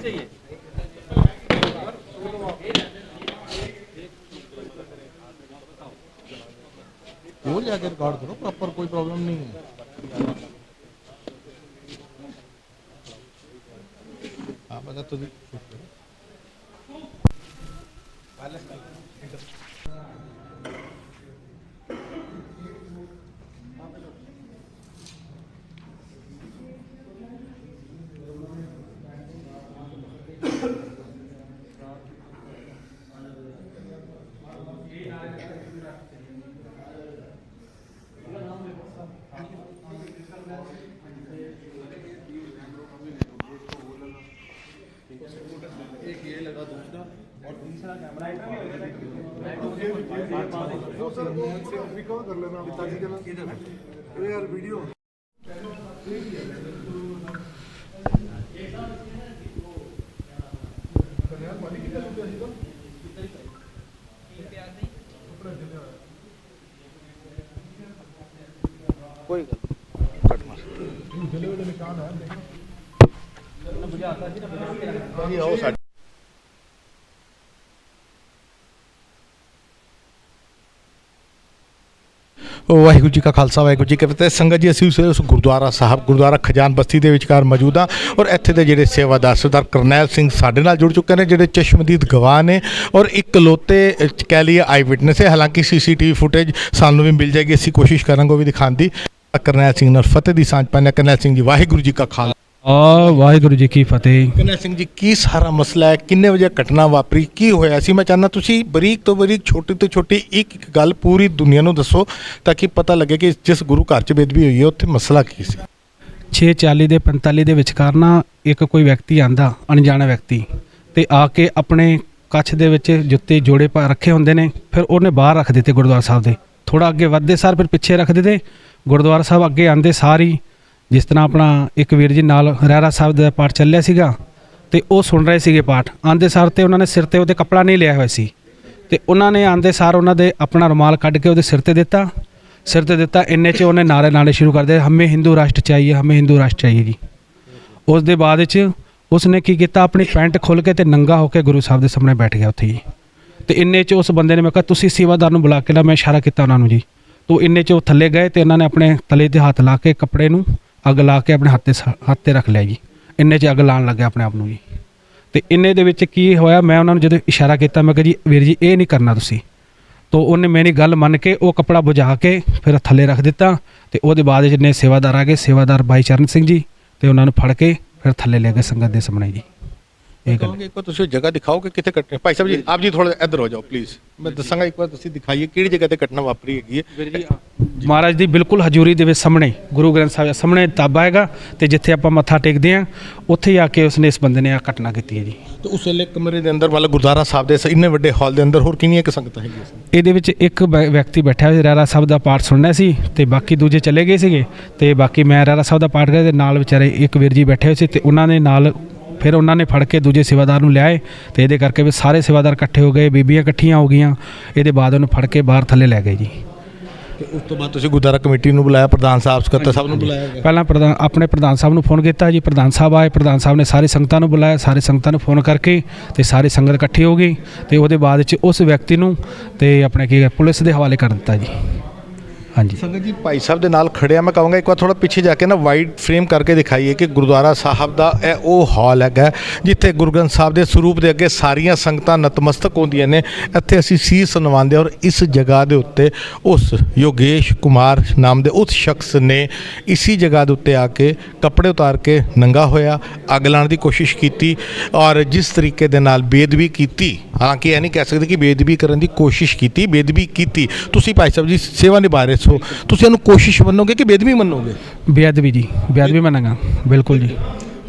वो जाकर रिकॉर्ड करो प्रॉपर, कोई प्रॉब्लम नहीं है। हाँ बता तो कोई कट मार निशान है। ਵਾਹਿਗੁਰੂ ਜੀ ਕਾ ਖਾਲਸਾ, ਵਾਹਿਗੁਰੂ ਜੀ ਕੀ ਫਤਿਹ। ਸੰਗਤ ਜੀ, ਅਸੀਂ ਉਸ ਗੁਰਦੁਆਰਾ ਸਾਹਿਬ, ਗੁਰਦੁਆਰਾ ਖਜਾਨ ਬਸਤੀ ਦੇ ਵਿਚਕਾਰ ਮੌਜੂਦ ਹਾਂ ਔਰ ਇੱਥੇ ਦੇ ਜਿਹੜੇ ਸੇਵਾਦਾਰ ਸਰਦਾਰ ਕਰਨੈਲ ਸਿੰਘ ਸਾਡੇ ਨਾਲ ਜੁੜ ਚੁੱਕੇ ਨੇ, ਜਿਹੜੇ ਚਸ਼ਮਦੀਦ ਗਵਾਹ ਨੇ ਔਰ ਇਕਲੌਤੇ ਕਹਿ ਲਈਏ ਆਈ ਵਿਟਨੈਸ ਹੈ। ਹਾਲਾਂਕਿ CCTV ਫੁਟੇਜ ਸਾਨੂੰ ਵੀ ਮਿਲ ਜਾਏਗੀ, ਅਸੀਂ ਕੋਸ਼ਿਸ਼ ਕਰਾਂਗੇ ਉਹ ਵੀ ਦਿਖਾਉਣ ਦੀ। ਕਰਨੈਲ ਸਿੰਘ ਨਾਲ ਫਤਿਹ ਦੀ ਸਾਂਝ ਪਾਉਂਦੇ। ਕਰਨੈਲ ਸਿੰਘ ਜੀ, ਵਾਹਿਗੁਰੂ ਜੀ ਕਾ ਖਾਲਸਾ, ਵਾਹਿਗੁਰੂ ਜੀ ਕੀ ਫਤਿਹ। ਕਰਨੈਲ ਸਿੰਘ ਜੀ, ਕੀ ਸਾਰਾ ਮਸਲਾ ਹੈ? ਕਿੰਨੇ ਵਜੇ ਘਟਨਾ ਵਾਪਰੀ? ਕੀ ਹੋਇਆ ਸੀ? ਮੈਂ ਚਾਹੁੰਦਾ ਤੁਸੀਂ ਬਰੀਕ ਤੋਂ ਬਰੀਕ, ਛੋਟੀ ਤੋਂ ਛੋਟੀ ਇੱਕ ਗੱਲ ਪੂਰੀ ਦੁਨੀਆ ਨੂੰ ਦੱਸੋ ਤਾਂ ਕਿ ਪਤਾ ਲੱਗੇ ਕਿ ਜਿਸ ਗੁਰੂ ਘਰ 'ਚ ਬੇਦਬੀ ਹੋਈ ਹੈ ਉੱਥੇ ਮਸਲਾ ਕੀ ਸੀ। 6:40 ਦੇ 45 ਦੇ ਵਿਚਕਾਰ ਨਾ ਇੱਕ ਕੋਈ ਵਿਅਕਤੀ ਆਂਦਾ, ਅਣਜਾਣਾ ਵਿਅਕਤੀ, ਤੇ ਆ ਕੇ ਆਪਣੇ ਕੱਛ ਦੇ ਵਿੱਚ ਜੁੱਤੇ ਜੋੜੇ ਪਾ ਰੱਖੇ ਹੁੰਦੇ ਨੇ, ਫਿਰ ਉਹਨੇ ਬਾਹਰ ਰੱਖ ਦਿੱਤੇ ਗੁਰਦੁਆਰਾ ਸਾਹਿਬ ਦੇ ਥੋੜਾ ਅੱਗੇ ਵੱਧਦੇ ਸਾਰ ਫਿਰ ਪਿੱਛੇ ਰੱਖਦੇ ਤੇ ਗੁਰਦੁਆਰਾ ਸਾਹਿਬ ਅੱਗੇ ਆਂਦੇ ਸਾਰ ਹੀ ਜਿਸ ਤਰ੍ਹਾਂ ਆਪਣਾ ਇੱਕ ਵੀਰ ਜੀ ਨਾਲ ਰਹਿਰਾ ਸਾਹਿਬ ਦਾ ਪਾਠ ਚੱਲਿਆ ਸੀਗਾ ਤੇ ਉਹ ਸੁਣ ਰਹੇ ਸੀਗੇ ਪਾਠ। ਆਂਦੇ ਸਾਰ ਤੇ ਉਹਨਾਂ ਨੇ ਸਿਰ ਤੇ ਉਹਦੇ ਕੱਪੜਾ ਨਹੀਂ ਲਿਆ ਹੋਇਆ ਸੀ ਤੇ ਉਹਨਾਂ ਨੇ ਆਂਦੇ ਸਾਰ ਉਹਨਾਂ ਦੇ ਆਪਣਾ ਰੁਮਾਲ ਕੱਢ ਕੇ ਉਹਦੇ ਸਿਰ ਤੇ ਦਿੱਤਾ ਇੰਨੇ 'ਚ ਉਹਨੇ ਨਾਰੇ ਸ਼ੁਰੂ ਕਰ ਦਿੱਤੇ, ਹਮੇ ਹਿੰਦੂ ਰਾਸ਼ਟਰ ਚਾਹੀਏ, ਹਮੇ ਹਿੰਦੂ ਰਾਸ਼ਟਰ ਚਾਹੀਏ ਜੀ। ਉਸ ਦੇ ਬਾਅਦ 'ਚ ਉਸਨੇ ਕੀ ਕੀਤਾ, ਆਪਣੀ ਪੈਂਟ ਖੋਲ੍ਹ ਕੇ ਤੇ ਨੰਗਾ ਹੋ ਕੇ ਗੁਰੂ ਸਾਹਿਬ ਦੇ ਸਾਹਮਣੇ ਬੈਠ ਗਿਆ ਉੱਥੇ ਜੀ। ਤੇ ਇੰਨੇ 'ਚ ਉਸ ਬੰਦੇ ਨੇ ਮੈਂ ਕਿਹਾ ਤੁਸੀਂ ਸੇਵਾਦਾਰ ਨੂੰ ਬੁਲਾ ਕੇ ਲਾ, ਮੈਂ ਇਸ਼ਾਰਾ ਕੀਤਾ ਉਹਨਾਂ ਨੂੰ ਜੀ। ਤੋ ਇੰਨੇ 'ਚ ਉਹ ਥੱਲੇ ਗਏ ਤੇ ਉਹਨਾਂ ਨੇ ਆਪਣੇ ਤਲੇ ਤੇ ਹੱਥ ਲਾ ਕੇ ਕੱਪੜੇ ਨੂੰ ਅੱਗ ਲਾ ਕੇ ਆਪਣੇ ਹੱਥ ਤੇ ਰੱਖ ਲਿਆ ਜੀ। ਇੰਨੇ 'ਚ ਅੱਗ ਲਾਉਣ ਲੱਗਿਆ ਆਪਣੇ ਆਪ ਨੂੰ ਜੀ। ਤੇ ਇੰਨੇ ਦੇ ਵਿੱਚ ਕੀ ਹੋਇਆ, ਮੈਂ ਉਹਨਾਂ ਨੂੰ ਜਦੋਂ ਇਸ਼ਾਰਾ ਕੀਤਾ ਮੈਂ ਕਿਹਾ ਜੀ ਵੀਰ ਜੀ ਇਹ ਨਹੀਂ ਕਰਨਾ ਤੁਸੀਂ। ਤੋ ਉਹਨੇ ਮੇਰੀ ਗੱਲ ਮੰਨ ਕੇ ਉਹ ਕੱਪੜਾ ਬੁਝਾ ਕੇ ਫਿਰ ਥੱਲੇ ਰੱਖ ਦਿੱਤਾ ਤੇ ਉਹਦੇ ਬਾਅਦ ਵਿੱਚ ਨੇ ਸੇਵਾਦਾਰ ਆ ਗਏ, ਸੇਵਾਦਾਰ ਭਾਈ ਚਰਨ ਸਿੰਘ ਜੀ, ਤੇ ਉਹਨਾਂ ਨੂੰ ਫੜ ਕੇ ਫਿਰ ਥੱਲੇ ਲੈ ਗਏ ਸੰਗਤ ਦੇ ਸਾਹਮਣੇ ਜੀ। ਇਹ ਗੱਲ ਇੱਕ ਵਾਰ ਤੁਸੀਂ ਜਗ੍ਹਾ ਦਿਖਾਓ ਕਿ ਕਿੱਥੇ ਕੱਟਨੇ। ਭਾਈ ਸਾਹਿਬ ਜੀ ਆਪ ਜੀ ਥੋੜਾ ਇੱਧਰ ਹੋ ਜਾਓ ਪਲੀਜ਼, ਮੈਂ ਦੱਸਾਂਗਾ ਇੱਕ ਵਾਰ ਤੁਸੀਂ ਦਿਖਾਈਏ ਕਿਹੜੀ ਜਗ੍ਹਾ ਤੇ ਘਟਨਾ ਵਾਪਰੀ ਹੈਗੀ ਹੈ। ਮਹਾਰਾਜ ਦੀ ਬਿਲਕੁਲ ਹਜ਼ੂਰੀ ਦੇ ਵਿੱਚ ਸਾਹਮਣੇ ਗੁਰੂ ਗ੍ਰੰਥ ਸਾਹਿਬ ਦੇ ਸਾਹਮਣੇ ਤਾਬਾ ਹੈਗਾ ਤੇ ਜਿੱਥੇ ਆਪਾਂ ਮੱਥਾ ਟੇਕਦੇ ਹਾਂ ਉੱਥੇ ਹੀ ਆ ਕੇ ਉਸਨੇ ਇਸ ਬੰਦੇ ਨੇ ਆ ਘਟਨਾ ਕੀਤੀ ਹੈ ਜੀ। ਤੇ ਉਸ ਵੇਲੇ ਕਮਰੇ ਦੇ ਅੰਦਰ ਮਤਲਬ ਗੁਰਦੁਆਰਾ ਸਾਹਿਬ ਦੇ ਇੰਨੇ ਵੱਡੇ ਹਾਲ ਦੇ ਅੰਦਰ ਹੋਰ ਕਿੰਨੀਆਂ ਕੁ ਸੰਗਤਾਂ ਹੈਗੀਆਂ ਸੀ? ਇਹਦੇ ਵਿੱਚ ਇੱਕ ਵਿਅਕਤੀ ਬੈਠਾ ਹੋਇਆ ਸੀ, ਰਹਿਰਾ ਸਾਹਿਬ ਦਾ ਪਾਠ ਸੁਣਨਾ ਸੀ ਤੇ ਬਾਕੀ ਦੂਜੇ ਚਲੇ ਗਏ ਸੀਗੇ ਤੇ ਬਾਕੀ ਮੈਂ ਰਹਿਰਾ ਸਾਹਿਬ ਦਾ ਪਾਠ ਕਰਿਆ ਤੇ ਨਾਲ ਵਿਚਾਰੇ ਇੱਕ ਵੀਰ ਜੀ ਬੈਠੇ ਹੋਏ ਸੀ ਤੇ ਉਹਨਾਂ ਨੇ ਨਾਲ ਫਿਰ ਉਹਨਾਂ ਨੇ ਫੜ ਕੇ ਦੂਜੇ ਸੇਵਾਦਾਰ ਨੂੰ ਲਿਆਏ ਤੇ ਇਹਦੇ ਕਰਕੇ ਵੀ ਸਾਰੇ ਸੇਵਾਦਾਰ ਇਕੱਠੇ ਹੋ ਗਏ, ਬੀਬੀਆਂ ਇਕੱਠੀਆਂ ਹੋ ਗਈਆਂ। ਇਹਦੇ ਬਾਅਦ ਉਹਨੂੰ ਫੜ ਕੇ ਬਾਹਰ ਥੱਲੇ ਲੈ ਗਏ ਜੀ। ਤੇ ਉਸ ਤੋਂ ਬਾਅਦ ਤੁਸੀਂ ਗੁਰਦੁਆਰਾ ਕਮੇਟੀ ਨੂੰ ਬੁਲਾਇਆ, ਪ੍ਰਧਾਨ ਸਾਹਿਬ ਸਕੱਤਰ ਸਾਹਿਬ ਨੂੰ ਬੁਲਾਇਆ? ਪਹਿਲਾਂ ਆਪਣੇ ਪ੍ਰਧਾਨ ਸਾਹਿਬ ਨੂੰ ਫੋਨ ਕੀਤਾ ਜੀ, ਪ੍ਰਧਾਨ ਸਾਹਿਬ ਆਏ, ਪ੍ਰਧਾਨ ਸਾਹਿਬ ਨੇ ਸਾਰੀ ਸੰਗਤਾਂ ਨੂੰ ਬੁਲਾਇਆ, ਸਾਰੀ ਸੰਗਤਾਂ ਨੂੰ ਫੋਨ ਕਰਕੇ ਤੇ ਸਾਰੀ ਸੰਗਤ ਇਕੱਠੀ ਹੋ ਗਈ ਤੇ ਉਹਦੇ ਬਾਅਦ 'ਚ ਉਸ ਵਿਅਕਤੀ ਨੂੰ ਤੇ ਆਪਣੇ ਕੀ ਪੁਲਿਸ ਦੇ ਹਵਾਲੇ ਕਰ ਦਿੱਤਾ ਜੀ। ਹਾਂਜੀ ਸੰਗਤ ਜੀ ਭਾਈ ਸਾਹਿਬ ਦੇ ਨਾਲ ਖੜਿਆ, ਮੈਂ ਕਹਾਂਗਾ ਇੱਕ ਵਾਰ ਥੋੜਾ ਪਿੱਛੇ ਜਾ ਕੇ ਨਾ ਵਾਈਡ ਫਰੇਮ ਕਰਕੇ ਦਿਖਾਈਏ ਕਿ ਗੁਰਦੁਆਰਾ ਸਾਹਿਬ ਦਾ ਇਹ ਉਹ ਹਾਲ ਹੈਗਾ ਜਿੱਥੇ ਗੁਰੂ ਗ੍ਰੰਥ ਸਾਹਿਬ ਦੇ ਸਰੂਪ ਦੇ ਅੱਗੇ ਸਾਰੀਆਂ ਸੰਗਤਾਂ ਨਤਮਸਤਕ ਹੁੰਦੀਆਂ ਨੇ। ਇੱਥੇ ਅਸੀਂ ਸੀਸ ਨਵਾਉਂਦੇ ਔਰ ਇਸ ਜਗ੍ਹਾ ਦੇ ਉੱਤੇ ਉਸ ਯੋਗੇਸ਼ ਕੁਮਾਰ ਨਾਮ ਦੇ ਉਸ ਸ਼ਖਸ ਨੇ ਇਸੀ ਜਗ੍ਹਾ ਦੇ ਉੱਤੇ ਆ ਕੇ ਕੱਪੜੇ ਉਤਾਰ ਕੇ ਨੰਗਾ ਹੋਇਆ, ਅੱਗ ਲਾਉਣ ਦੀ ਕੋਸ਼ਿਸ਼ ਕੀਤੀ ਔਰ ਜਿਸ ਤਰੀਕੇ ਦੇ ਨਾਲ ਬੇਅਦਬੀ ਕੀਤੀ, ਹਾਲਾਂਕਿ ਇਹ ਨਹੀਂ ਕਹਿ ਸਕਦੇ ਕਿ ਬੇਅਦਬੀ ਕਰਨ ਦੀ ਕੋਸ਼ਿਸ਼ ਕੀਤੀ, ਬੇਅਦਬੀ ਕੀਤੀ। ਤੁਸੀਂ ਭਾਈ ਸਾਹਿਬ ਜੀ ਸੇਵਾ ਨਿਭਾ ਰਹੇ ਸੋ ਤੁਸੀਂ ਇਹਨੂੰ ਕੋਸ਼ਿਸ਼ ਮੰਨੋਗੇ ਕਿ ਬੇਅਦਬੀ ਮੰਨੋਗੇ? ਬੇਅਦਬੀ ਜੀ, ਬੇਅਦਬੀ ਮੰਨਾਂਗਾ ਬਿਲਕੁਲ ਜੀ।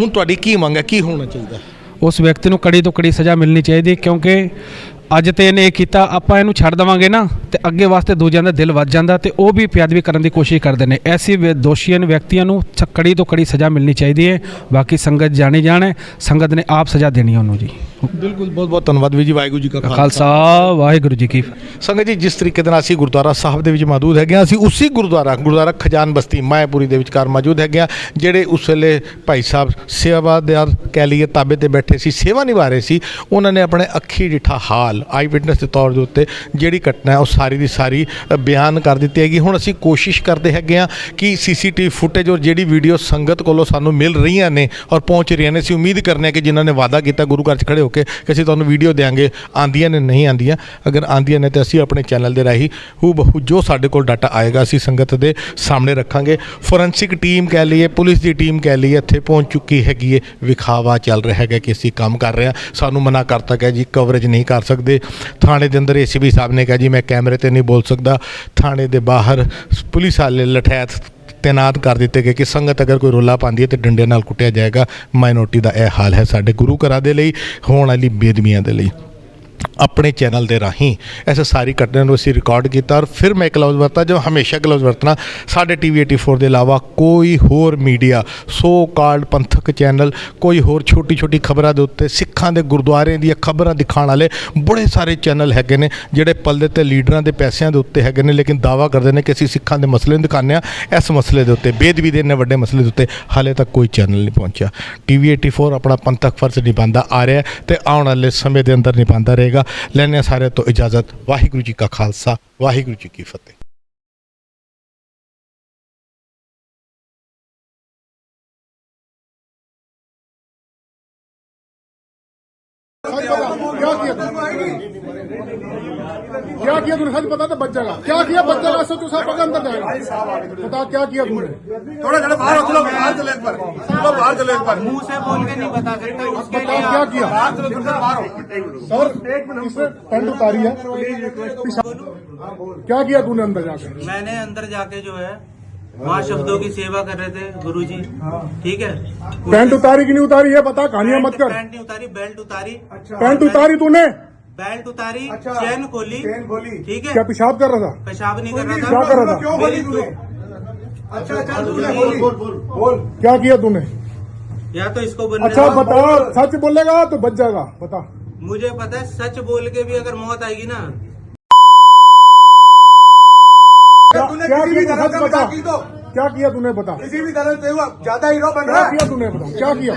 ਹੁਣ ਤੁਹਾਡੀ ਕੀ ਮੰਗ ਹੈ, ਕੀ ਹੋਣਾ ਚਾਹੀਦਾ? ਉਸ ਵਿਅਕਤੀ ਨੂੰ ਕੜੀ ਤੋਂ ਕੜੀ ਸਜ਼ਾ ਮਿਲਣੀ ਚਾਹੀਦੀ ਕਿਉਂਕਿ ਅੱਜ ਤੇ ਇਹਨੇ ਇਹ ਕੀਤਾ, ਆਪਾਂ ਇਹਨੂੰ ਛੱਡ ਦੇਵਾਂਗੇ ਨਾ ਤੇ ਅੱਗੇ ਵਾਸਤੇ ਦੂਜਿਆਂ ਦਾ ਦਿਲ ਵੱਜ ਜਾਂਦਾ ਤੇ ਉਹ ਵੀ ਬੇਅਦਬੀ ਕਰਨ ਦੀ ਕੋਸ਼ਿਸ਼ ਕਰਦੇ ਨੇ। ਐਸੀ ਦੋਸ਼ੀਆਂ ਵਿਅਕਤੀਆਂ ਨੂੰ ਕੜੀ ਤੋਂ ਕੜੀ ਸਜ਼ਾ ਮਿਲਣੀ ਚਾਹੀਦੀ ਹੈ। ਬਾਕੀ ਸੰਗਤ ਜਾਣੀ ਜਾਣੇ, ਸੰਗਤ ਨੇ ਆਪ ਸਜ਼ਾ ਦੇਣੀ ਉਹਨੂੰ ਜੀ। ਬਿਲਕੁਲ, ਬਹੁਤ ਬਹੁਤ ਧੰਨਵਾਦ ਵੀਰ ਜੀ। ਵਾਹਿਗੁਰੂ ਜੀ ਕਾ ਖਾਲਸਾ, ਵਾਹਿਗੁਰੂ ਜੀ ਕੀ ਸੰਗਤ ਜੀ, ਜਿਸ ਤਰੀਕੇ ਦੇ ਨਾਲ ਅਸੀਂ ਗੁਰਦੁਆਰਾ ਸਾਹਿਬ ਦੇ ਵਿੱਚ ਮੌਜੂਦ ਹੈਗੇ ਹਾਂ, ਅਸੀਂ ਉਸੇ ਗੁਰਦੁਆਰਾ ਖਜਾਨ ਬਸਤੀ ਮਾਇਆਪੁਰੀ ਦੇ ਵਿਚਕਾਰ ਮੌਜੂਦ ਹੈਗੇ ਹਾਂ, ਜਿਹੜੇ ਉਸ ਵੇਲੇ ਭਾਈ ਸਾਹਿਬ ਸੇਵਾਦਾਰ ਕਹਿ ਲਈਏ ਤਾਬੇ ਤੇ ਬੈਠੇ ਸੀ, ਸੇਵਾ ਨਿਭਾ ਰਹੇ ਸੀ। ਉਹਨਾਂ ਨੇ ਆਪਣੇ ਅੱਖੀ ਡਿੱਠਾ ਹਾਲ ਆਈ ਵਿਟਨੈਸ ਦੇ ਤੌਰ ਦੇ ਉੱਤੇ ਜਿਹੜੀ ਘਟਨਾ ਹੈ ਉਹ ਸਾਰੀ ਦੀ ਸਾਰੀ ਬਿਆਨ ਕਰ ਦਿੱਤੀ ਹੈਗੀ। ਹੁਣ ਅਸੀਂ ਕੋਸ਼ਿਸ਼ ਕਰਦੇ ਹੈਗੇ ਹਾਂ ਕਿ CCTV ਫੁਟੇਜ ਔਰ ਜਿਹੜੀ ਵੀਡੀਓ ਸੰਗਤ ਕੋਲੋਂ ਸਾਨੂੰ ਮਿਲ ਰਹੀਆਂ ਨੇ ਔਰ ਪਹੁੰਚ ਰਹੀਆਂ ਨੇ, ਅਸੀਂ ਉਮੀਦ ਕਰਨੇ ਹਾਂ ਕਿ ਜਿਨ੍ਹਾਂ ਨੇ ਵਾਅਦਾ ਕੀਤਾ ਗੁਰੂ ਘਰ 'ਚ ਖੜੇ ਹੋ ਕੇ ਕਿ ਅਸੀਂ ਤੁਹਾਨੂੰ ਵੀਡੀਓ ਦੇਵਾਂਗੇ, ਆਉਂਦੀਆਂ ਨੇ ਨਹੀਂ ਆਉਂਦੀਆਂ। ਅਗਰ ਆਉਂਦੀਆਂ ਨੇ ਤਾਂ ਅਸੀਂ ਆਪਣੇ ਚੈਨਲ ਦੇ ਰਾਹੀਂ ਹੂਬਹੂ ਜੋ ਸਾਡੇ ਕੋਲ ਡਾਟਾ ਆਏਗਾ ਅਸੀਂ ਸੰਗਤ ਦੇ ਸਾਹਮਣੇ ਰੱਖਾਂਗੇ। ਫੋਰੈਂਸਿਕ ਟੀਮ ਕਹਿ ਲਈਏ, ਪੁਲਿਸ ਦੀ ਟੀਮ ਕਹਿ ਲਈਏ, ਇੱਥੇ ਪਹੁੰਚ ਚੁੱਕੀ ਹੈਗੀ ਹੈ। ਵਿਖਾਵਾ ਚੱਲ ਰਿਹਾ ਹੈਗਾ ਕਿ ਅਸੀਂ ਕੰਮ ਕਰ ਰਹੇ ਹਾਂ, ਸਾਨੂੰ ਮਨਾ ਕਰਤਾ ਗਿਆ ਜੀ ਕਵਰੇਜ ਨਹੀਂ ਕਰ ਸਕਦੇ। ਥਾਣੇ ਦੇ ਅੰਦਰ ACP ਸਾਹਿਬ ਨੇ ਕਿਹਾ ਜੀ ਮੈਂ ਕੈਮਰੇ ਤੇ ਨਹੀਂ ਬੋਲ ਸਕਦਾ। ਥਾਣੇ ਦੇ ਬਾਹਰ ਪੁਲਿਸ ਵਾਲੇ ਲਠੈਤ ਤੈਨਾਤ ਕਰ ਦਿੱਤੇ ਗਏ ਕਿ ਸੰਗਤ ਅਗਰ ਕੋਈ ਰੌਲਾ ਪਾਉਂਦੀ ਹੈ ਤੇ ਡੰਡੇ ਨਾਲ ਕੁੱਟਿਆ ਜਾਏਗਾ। ਮਾਈਨੋਰਟੀ ਦਾ ਇਹ ਹਾਲ ਹੈ ਸਾਡੇ ਗੁਰੂ ਘਰਾਂ ਦੇ ਲਈ, ਹੋਣ ਵਾਲੀ ਬੇਦਬੀਆਂ ਦੇ ਲਈ। ਆਪਣੇ ਚੈਨਲ ਦੇ ਰਾਹੀਂ ਇਸ ਸਾਰੀ ਘਟਨਾ ਨੂੰ ਅਸੀਂ ਰਿਕਾਰਡ ਕੀਤਾ ਔਰ ਫਿਰ ਮੈਂ ਗਲਵਜ਼ ਵਰਤਾ, ਜੋ ਹਮੇਸ਼ਾ ਗਲਵਜ਼ ਵਰਤਣਾ। ਸਾਡੇ TV 84 ਦੇ ਇਲਾਵਾ ਕੋਈ ਹੋਰ ਮੀਡੀਆ, ਸੋ ਕਾਲਡ ਪੰਥਕ ਚੈਨਲ, ਕੋਈ ਹੋਰ ਛੋਟੀ ਛੋਟੀ ਖਬਰਾਂ ਦੇ ਉੱਤੇ ਸਿੱਖਾਂ ਦੇ ਗੁਰਦੁਆਰਿਆਂ ਦੀਆਂ ਖਬਰਾਂ ਦਿਖਾਉਣ ਵਾਲੇ ਬੜੇ ਸਾਰੇ ਚੈਨਲ ਹੈਗੇ ਨੇ ਜਿਹੜੇ ਪੱਲੇ ਤੇ ਲੀਡਰਾਂ ਦੇ ਪੈਸਿਆਂ ਦੇ ਉੱਤੇ ਹੈਗੇ ਨੇ, ਲੇਕਿਨ ਦਾਅਵਾ ਕਰਦੇ ਨੇ ਕਿ ਅਸੀਂ ਸਿੱਖਾਂ ਦੇ ਮਸਲੇ ਨੂੰ ਦਿਖਾਉਂਦੇ ਹਾਂ। ਇਸ ਮਸਲੇ ਦੇ ਉੱਤੇ, ਬੇਅਦਬੀ ਦੇ ਇੰਨੇ ਵੱਡੇ ਮਸਲੇ ਦੇ ਉੱਤੇ ਹਾਲੇ ਤੱਕ ਕੋਈ ਚੈਨਲ ਨਹੀਂ ਪਹੁੰਚਿਆ। TV 84 ਆਪਣਾ ਪੰਥਕ ਫਰਜ਼ ਨਿਭਾਉਂਦਾ ਆ ਰਿਹਾ ਤੇ ਆਉਣ ਵਾਲੇ ਸਮੇਂ ਦੇ ਅੰਦਰ ਨਿਭਾਉਂਦਾ ਰਹੇਗਾ। ਲੈਣੇ ਸਾਰੇ ਤੋਂ ਇਜਾਜ਼ਤ। ਵਾਹਿਗੁਰੂ ਜੀ ਕਾ ਖਾਲਸਾ, ਵਾਹਿਗੁਰੂ ਜੀ ਕੀ ਫਤਿਹ। क्या किया तूने? सच बता तो बच जाएगा। क्या किया? बच जाएगा। सच साहब पकड़ अंदर जाएगा। बता क्या किया तूने? थोड़ा जरा बाहर हो, चलो बाहर चले एक बार, चलो बाहर चले एक बार। मुंह से बोल के नहीं बता सकता। बता क्या किया? बाहर चलो, बाहर हो। सर इसने पैंट उतारी है, क्या किया तूने अंदर जाकर? मैंने अंदर जाके जो है वहाँ शब्दों की सेवा कर रहे थे गुरुजी, ठीक है। पैंट उतारी कि नहीं उतारी है बता, कहानियां मत कर। पैंट नहीं उतारी, बेल्ट उतारी। पैंट उतारी तूने? बेल्ट उतारी, चेन खोली, ठीक है। क्या पेशाब कर रहा था? पेशाब नहीं कर रहा क्या कर रहा था? क्यों बोली तूने? अच्छा तूने बोल क्या किया तूने? या तो इसको बनने अच्छा दो। बता, सच बोलेगा तो बच जाएगा, बता। मुझे पता है सच बोल के भी अगर मौत आएगी ना। क्या तूने क्या किसी भी किया? तरह सच का बता, की तो क्या किया तूने? बता, किसी भी तरह से ज्यादा हीरो बन क्या रहा है। किया तूने? बता, क्या किया?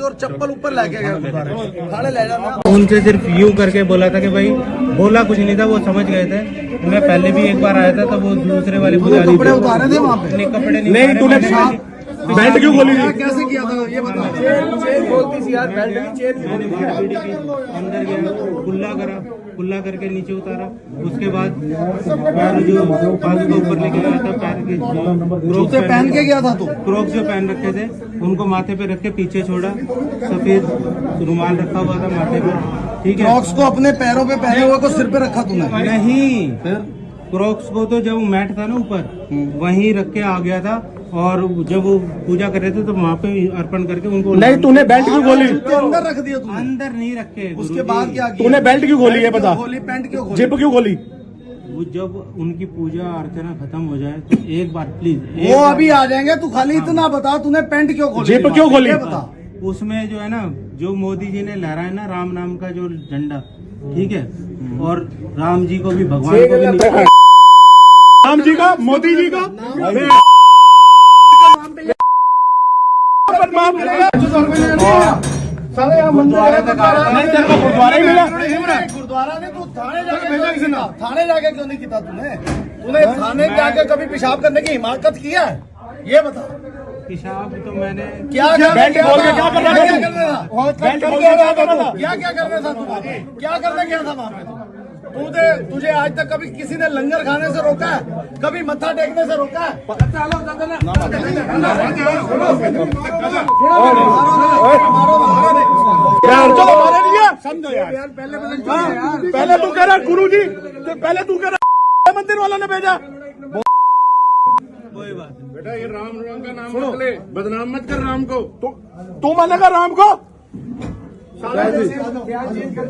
और चप्पल ऊपर लेके गया थाने ले जाना। उनसे सिर्फ यूं करके बोला था कि भाई, बोला कुछ नहीं था, वो समझ गए थे। मैं पहले भी एक बार आया था, तो वो दूसरे वाली पुजारी कपड़े उतारे थे वहाँ पे? नहीं, कपड़े नहीं, तूने बेल्ट क्यों खोली? कैसे किया था ये बता। चेन बोलती थी यार, बेल्ट नहीं, चेन अंदर गया, कुल्ला करके नीचे उतारा। उसके बाद पैर जो बाजू के ऊपर लेके गया था, पैर के जूते पहन के गया था तू? क्रोक्स जो पहन रखे थे उनको माथे पे रख के पीछे छोड़ा। सफेद रुमाल रखा हुआ था माथे पे, ठीक है। क्रॉक्स को अपने पैरों पे पहने हुए को सिर पे रखा तूने? नहीं, क्रॉक्स को तो जब मैट था ना ऊपर, वहीं रख के आ गया था। और जब वो पूजा कर रहे थे तो वहाँ पे अर्पण करके उनको। नहीं, तूने बेल्ट क्यों खोली? अंदर रख दिया तूने? अंदर नहीं रखे। उसके बाद क्या किया? तूने बेल्ट क्यों खोली? ये बता। खोली, पैंट क्यों खोली? जिप क्यों खोली? वो जब उनकी पूजा अर्चना खत्म हो जाए तो एक बार प्लीज। वो अभी आ जाएंगे, तू खाली इतना बता, तूने पैंट क्यों खोली? जिप क्यों खोली? ये बता। उसमें जो है ना, जो मोदी जी ने लहराया ना राम नाम का जो झंडा, ठीक है, और राम जी को भी, भगवान को भी राम जी का, मोदी जी का गुरुद्वारा ने तू थाने जाके भेजा किसी ने? थाने जाके क्यों नहीं किया तूने? तूने थाने जाके कभी पेशाब करने की हिमाकत किया है? ये बता। पेशाब तो मैंने क्या बेल्ट खोल के क्या कर रहा था? बेल्ट खोल के क्या कर रहा था? क्या करना था तू? क्या करने गया था वहाँ पे? तुझे आज तक कभी किसी ने लंगर खाने से रोका है? कभी मत्था टेकने से रोका है? समझो यार, पहले तू कह रहा गुरु जी, तो पहले तू कह रहा मंदिर वालों ने भेजा। कोई बात नहीं। बेटा ये राम का नाम मत ले, बदनाम मत कर राम को। तू मानेगा राम को?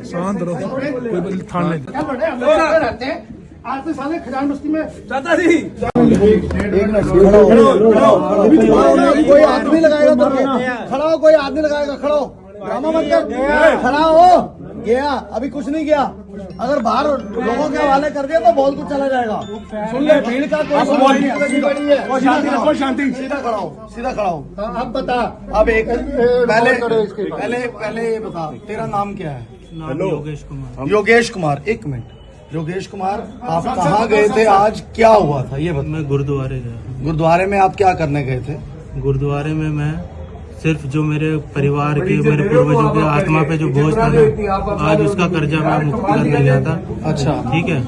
शांत रहो, कोई थाने आज साले खजान बस्ती में चाचा जी कोई आदमी लगाएगा तो खड़ा हो, कोई आदमी लगाएगा, खड़ा हो, ड्रामा मत कर, खड़ा हो। गया अभी कुछ नहीं किया, अगर बाहर लोगों के हवाले कर दिया तो बहुत कुछ चला जाएगा। सुन ले, भीड़ का कोई शांति, सीधा खड़ा हो, सीधा खड़ा हो। अब बता, अब एक पहले ये बता, तेरा नाम क्या है? नाम योगेश कुमार। योगेश कुमार, एक मिनट। योगेश कुमार, आप कहाँ गए थे आज? क्या हुआ था ये बता। मैं गुरुद्वारे गया। गुरुद्वारे में आप क्या करने गए थे? गुरुद्वारे में मैं सिर्फ जो मेरे परिवार के, मेरे पूर्वजों के आत्मा पे जो बोझ था ना, आज उसका कर्जा मैं मुक्त करने गया था। अच्छा, ठीक है,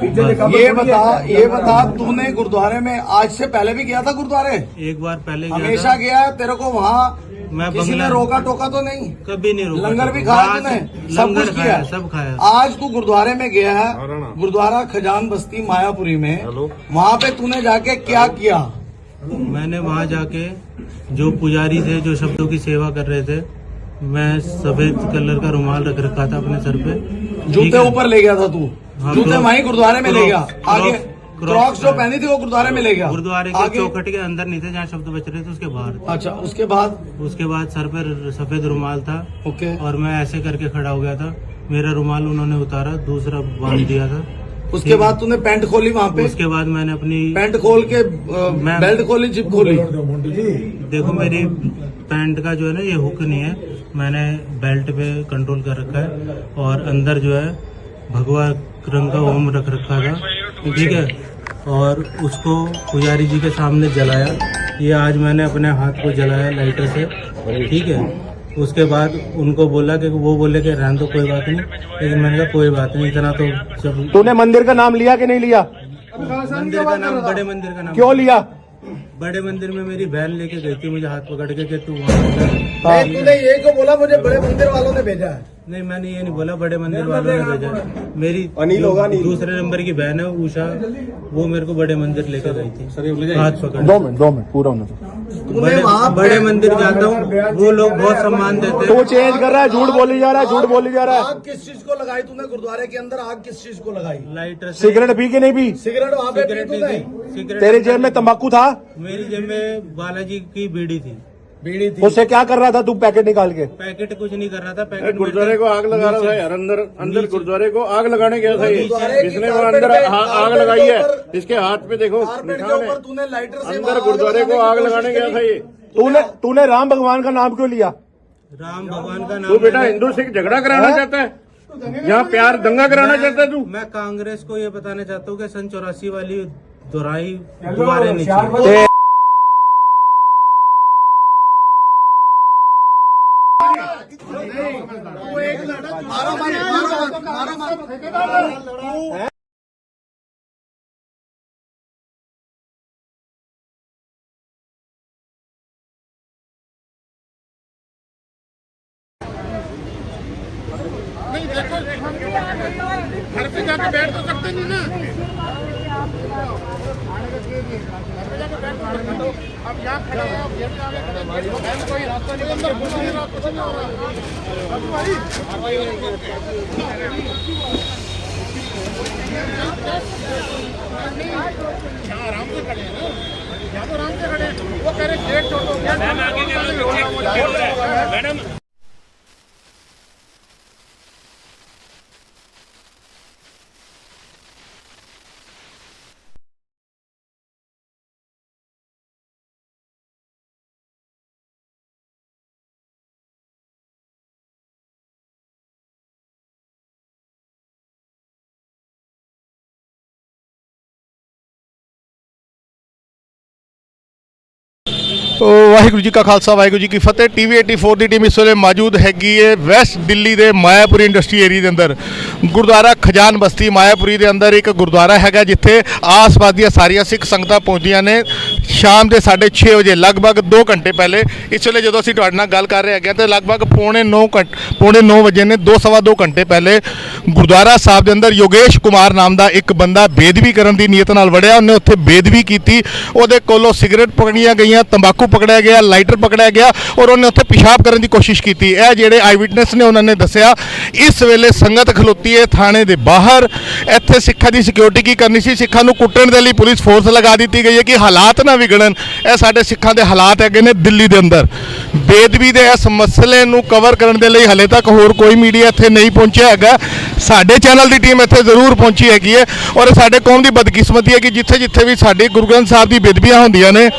बस। ये बता तूने गुरुद्वारे में आज से पहले भी गया था गुरुद्वारे? एक बार पहले हमेशा गया है? तेरे को वहाँ मैं किसी ने रोका टोका तो नहीं? कभी नहीं रोका। लंगर भी खाया तूने? सब कुछ किया? सब खाया। आज तू गुरुद्वारे में गया है, गुरुद्वारा खजान बस्ती मायापुरी में, वहाँ पे तूने जाके क्या किया? मैंने वहाँ जाके जो पुजारी थे, जो शब्दों की सेवा कर रहे थे, मैं सफेद कलर का रुमाल रख रखा था अपने सर पे। जूते ऊपर ले गया था तू? हाँ, जूते वहीं गुरुद्वारे में ले गया? आगे क्रॉक्स जो हाँ। पहनी थी वो गुरुद्वारे में ले गया? गुरुद्वारे के चौखट के अंदर नहीं थे, जहाँ शब्द बच रहे थे उसके बाहर। अच्छा, उसके बाद? उसके बाद सर पर सफेद रुमाल था। ओके। और मैं ऐसे करके खड़ा हो गया था, मेरा रुमाल उन्होंने उतारा, दूसरा बांध दिया था। उसके बाद तूने पैंट खोली वहाँ पे? उसके बाद मैंने अपनी पैंट खोल के बेल्ट खोली, जिप खोली? देखो, मेरी पैंट का जो है ना ये हुक नहीं है, मैंने बेल्ट पे कंट्रोल कर रखा है। और अंदर जो है भगवा रंग का ओम रख रखा था, ठीक है। और उसको पुजारी जी के सामने जलाया। ये आज मैंने अपने हाथ को जलाया लाइटर से, ठीक है। उसके बाद उनको बोला कि वो बोले कि रहने दो, कोई बात नहीं, लेकिन मैंने कहा कोई बात नहीं, इतना तो सब। तूने मंदिर का नाम लिया कि नहीं लिया? मंदिर का नाम, बड़े मंदिर का नाम क्यों लिया? बड़े मंदिर में मेरी बहन लेके गई थी मुझे हाथ पकड़ के कि तू तूने ये को बोला मुझे बड़े मंदिर वालों ने भेजा है? नहीं, मैंने ये नहीं बोला, बड़े मंदिर वालों ने भेजा है। मेरी दूसरे नंबर की बहन है उषा, वो मेरे को बड़े मंदिर लेकर गई थी, हाथ पकड़। 2 मिनट पूरा होने दो। बड़े मंदिर जाता हूँ, वो लोग बहुत सम्मान देते हैं। तो चेंज कर रहा है, झूठ बोली जा रहा है, झूठ बोली जा रहा है। आग किस चीज को लगाई तूने गुरुद्वारे के अंदर? आग किस चीज को लगाई? लाइटर से। सिगरेट पी के नहीं पी? सिगरेट वहाँ पे पी तूने? सिगरेट तेरी जेब में तंबाकू था? मेरी जेब में बालाजी की बीड़ी थी। बीड़ी थी। उससे क्या कर रहा था तू पैकेट निकाल के? पैकेट कुछ नहीं कर रहा था, पैकेट गुरुद्वारे को आग लगा रहा था यार, अंदर गुरुद्वारे को आग लगाने गया था ये। इसने वो अंदर आग लगाई है, इसके हाथ पे देखो निशान है। तूने लाइटर से अंदर गुरुद्वारे को आग लगाने गया था ये। तूने राम भगवान का नाम क्यों लिया? राम भगवान का नाम। तू बेटा हिंदू सिख झगड़ा कराना चाहता है, यहाँ प्यार दंगा कराना चाहता है तू? मैं कांग्रेस को ये बताना चाहता हूँ कि सन 84 वाली दोहराई दोबारा नहीं चाहिए। घर पे जाके बैठ तो सकते नहीं ना। अब यहाँ खड़े हैं, अब ये भी आगे खड़े हैं, कोई रास्ता नहीं, अंदर घुस नहीं रहा, कुछ नहीं हो रहा। यहाँ आराम से खड़े हैं ना, यहाँ तो आराम से खड़े हैं। वो कह रहे गेट छोड़ो, मैडम। ਵਾਹਿਗੁਰੂ ਜੀ ਕਾ ਖਾਲਸਾ ਵਾਹਿਗੁਰੂ ਜੀ ਕੀ ਫਤਿਹ। ਟੀਵੀ 84 ਦੀ ਟੀਮ ਇਸ ਵੇਲੇ ਮੌਜੂਦ ਹੈਗੀ ਹੈ ਵੈਸਟ ਦਿੱਲੀ ਦੇ ਮਾਇਆਪੁਰੀ ਇੰਡਸਟਰੀ ਏਰੀਆ ਦੇ ਅੰਦਰ। ਗੁਰਦੁਆਰਾ ਖਜਾਨ ਬਸਤੀ ਮਾਇਆਪੁਰੀ ਦੇ ਅੰਦਰ ਇੱਕ ਗੁਰਦੁਆਰਾ ਹੈਗਾ ਜਿੱਥੇ ਆਸ-ਪਾਸ ਦੀਆਂ ਸਾਰੀਆਂ ਸਿੱਖ ਸੰਗਤਾਂ ਪਹੁੰਚਦੀਆਂ ਨੇ ਸ਼ਾਮ ਦੇ 6:30 ਵਜੇ, ਲਗਭਗ 2 ਘੰਟੇ ਪਹਿਲੇ। ਇਸ ਵੇਲੇ ਜਦੋਂ ਅਸੀਂ ਤੁਹਾਡੇ ਨਾਲ ਗੱਲ ਕਰ ਰਹੇ ਹੈਗੇ ਤਾਂ ਲਗਭਗ ਪੌਣੇ 9 ਵਜੇ ਨੇ, 2 ਘੰਟੇ ਪਹਿਲੇ ਗੁਰਦੁਆਰਾ ਸਾਹਿਬ ਦੇ ਅੰਦਰ ਯੋਗੇਸ਼ ਕੁਮਾਰ ਨਾਮ ਦਾ ਇੱਕ ਬੰਦਾ ਬੇਦਬੀ ਕਰਨ ਦੀ ਨੀਅਤ ਨਾਲ ਵੜਿਆ। ਉਹਨੇ ਉੱਥੇ ਬੇਦਬੀ ਕੀਤੀ, ਉਹਦੇ ਕੋਲੋਂ ਸਿਗਰਟ ਪਕੜੀਆਂ ਗਈਆਂ, ਤੰਬਾਕੂ ਪਕੜਿਆ ਗਿਆ, ਲਾਈਟਰ ਪਕੜਿਆ ਗਿਆ ਔਰ ਉਹਨੇ ਉੱਥੇ ਪਿਸ਼ਾਬ ਕਰਨ ਦੀ ਕੋਸ਼ਿਸ਼ ਕੀਤੀ। ਇਹ ਜਿਹੜੇ ਆਈ ਵਿਟਨੈਸ ਨੇ ਉਹਨਾਂ ਨੇ ਦੱਸਿਆ ਇਸ ਵੇਲੇ ਸੰਗਤ ਖਲੋਤੀ ਹੈ ਥਾਣੇ ਦੇ ਬਾਹਰ। ਇੱਥੇ ਸਿੱਖਾਂ ਦੀ ਸਿਕਿਉਰਿਟੀ ਕੀ ਕਰਨੀ ਸੀ, ਸਿੱਖਾਂ ਨੂੰ ਕੁੱਟਣ ਦੇ ਲਈ ਪੁਲਿਸ ਫੋਰਸ ਲਗਾ ਦਿੱਤੀ ਗਈ ਹੈ ਕਿ ਹਾਲਾਤ ਨਾ ਵਿਗੜਨ। ਇਹ ਸਾਡੇ ਸਿੱਖਾਂ ਦੇ ਹਾਲਾਤ ਹੈਗੇ ਨੇ ਦਿੱਲੀ ਦੇ ਅੰਦਰ। ਬੇਦਬੀ ਦੇ ਇਸ ਮਸਲੇ ਨੂੰ ਕਵਰ ਕਰਨ ਦੇ ਲਈ ਹਲੇ ਤੱਕ ਹੋਰ ਕੋਈ ਮੀਡੀਆ ਇੱਥੇ ਨਹੀਂ ਪਹੁੰਚਿਆ ਹੈਗਾ। ਸਾਡੇ ਚੈਨਲ ਦੀ ਟੀਮ ਇੱਥੇ ਜ਼ਰੂਰ ਪਹੁੰਚੀ ਹੈਗੀ ਹੈ ਔਰ ਸਾਡੇ ਕੌਮ ਦੀ ਬਦਕਿਸਮਤੀ ਹੈ ਕਿ ਜਿੱਥੇ ਜਿੱਥੇ ਵੀ ਸਾਡੇ ਗੁਰੂ ਗ੍ਰੰਥ ਸਾਹਿਬ ਦੀ ਬੇਦਬੀਆਂ ਹੁੰਦੀਆਂ ਨੇ,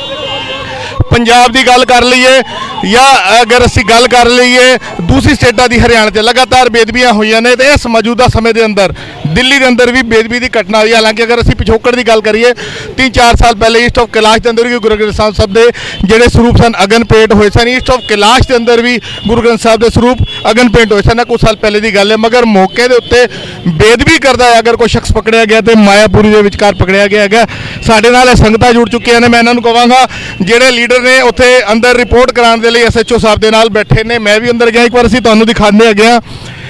ਪੰਜਾਬ ਦੀ ਗੱਲ ਕਰ ਲਈਏ ਜਾਂ ਅਗਰ ਅਸੀਂ ਗੱਲ ਕਰ ਲਈਏ ਦੂਸਰੀ ਸਟੇਟਾਂ ਦੀ, ਹਰਿਆਣਾ 'ਚ ਲਗਾਤਾਰ ਬੇਦਬੀਆਂ ਹੋਈਆਂ ਨੇ ਤੇ ਇਸ ਮੌਜੂਦਾ ਸਮੇਂ ਦੇ ਅੰਦਰ ਦਿੱਲੀ ਦੇ ਅੰਦਰ ਵੀ ਬੇਦਬੀ ਦੀ ਘਟਨਾ ਹੋਈ। ਹਾਲਾਂਕਿ ਅਗਰ ਅਸੀਂ ਪਿਛੋਕੜ ਦੀ ਗੱਲ ਕਰੀਏ 3-4 ਸਾਲ ਪਹਿਲੇ ਈਸਟ ਆਫ ਕੈਲਾਸ਼ ਦੇ ਅੰਦਰ ਵੀ ਗੁਰੂ ਗ੍ਰੰਥ ਸਾਹਿਬ ਦੇ ਜਿਹੜੇ ਸਰੂਪ ਸਨ ਅਗਨ ਭੇਟ ਹੋਏ ਸਨ। ਈਸਟ ਆਫ ਕੈਲਾਸ਼ ਦੇ ਅੰਦਰ ਵੀ ਗੁਰੂ ਗ੍ਰੰਥ ਸਾਹਿਬ ਦੇ ਸਰੂਪ ਅਗਨ ਭੇਟ ਹੋਏ ਸਨ, ਕੁਝ ਸਾਲ ਪਹਿਲੇ ਦੀ ਗੱਲ ਹੈ। ਮਗਰ ਮੌਕੇ ਦੇ ਉੱਤੇ ਬੇਦਬੀ ਕਰਦਾ ਅਗਰ ਕੋਈ ਸ਼ਖਸ ਪਕੜਿਆ ਗਿਆ ਤੇ ਮਾਇਆਪੁਰੀ ਦੇ ਵਿਚਕਾਰ ਪਕੜਿਆ ਗਿਆ ਹੈਗਾ। ਸਾਡੇ ਨਾਲ ਇਹ ਸੰਗਤਾਂ ਜੁੜ ਚੁੱਕੀਆਂ ਨੇ। ਮੈਂ ਇਹਨਾਂ ਨੂੰ ਕਹਾਂਗਾ ਜਿਹੜੇ ਲੀਡਰ ਨੇ ਉੱਥੇ ਅੰਦਰ ਰਿਪੋਰਟ ਕਰਾਉਣ ਦੇ ਲਈ ਐਸਐਚਓ ਸਾਹਿਬ ਦੇ ਨਾਲ ਬੈਠੇ ਨੇ। ਮੈਂ ਵੀ ਅੰਦਰ ਗਿਆ, ਇੱਕ ਵਾਰ ਅਸੀਂ ਤੁਹਾਨੂੰ ਦਿਖਾਉਂਦੇ ਹੈਗੇ ਆ।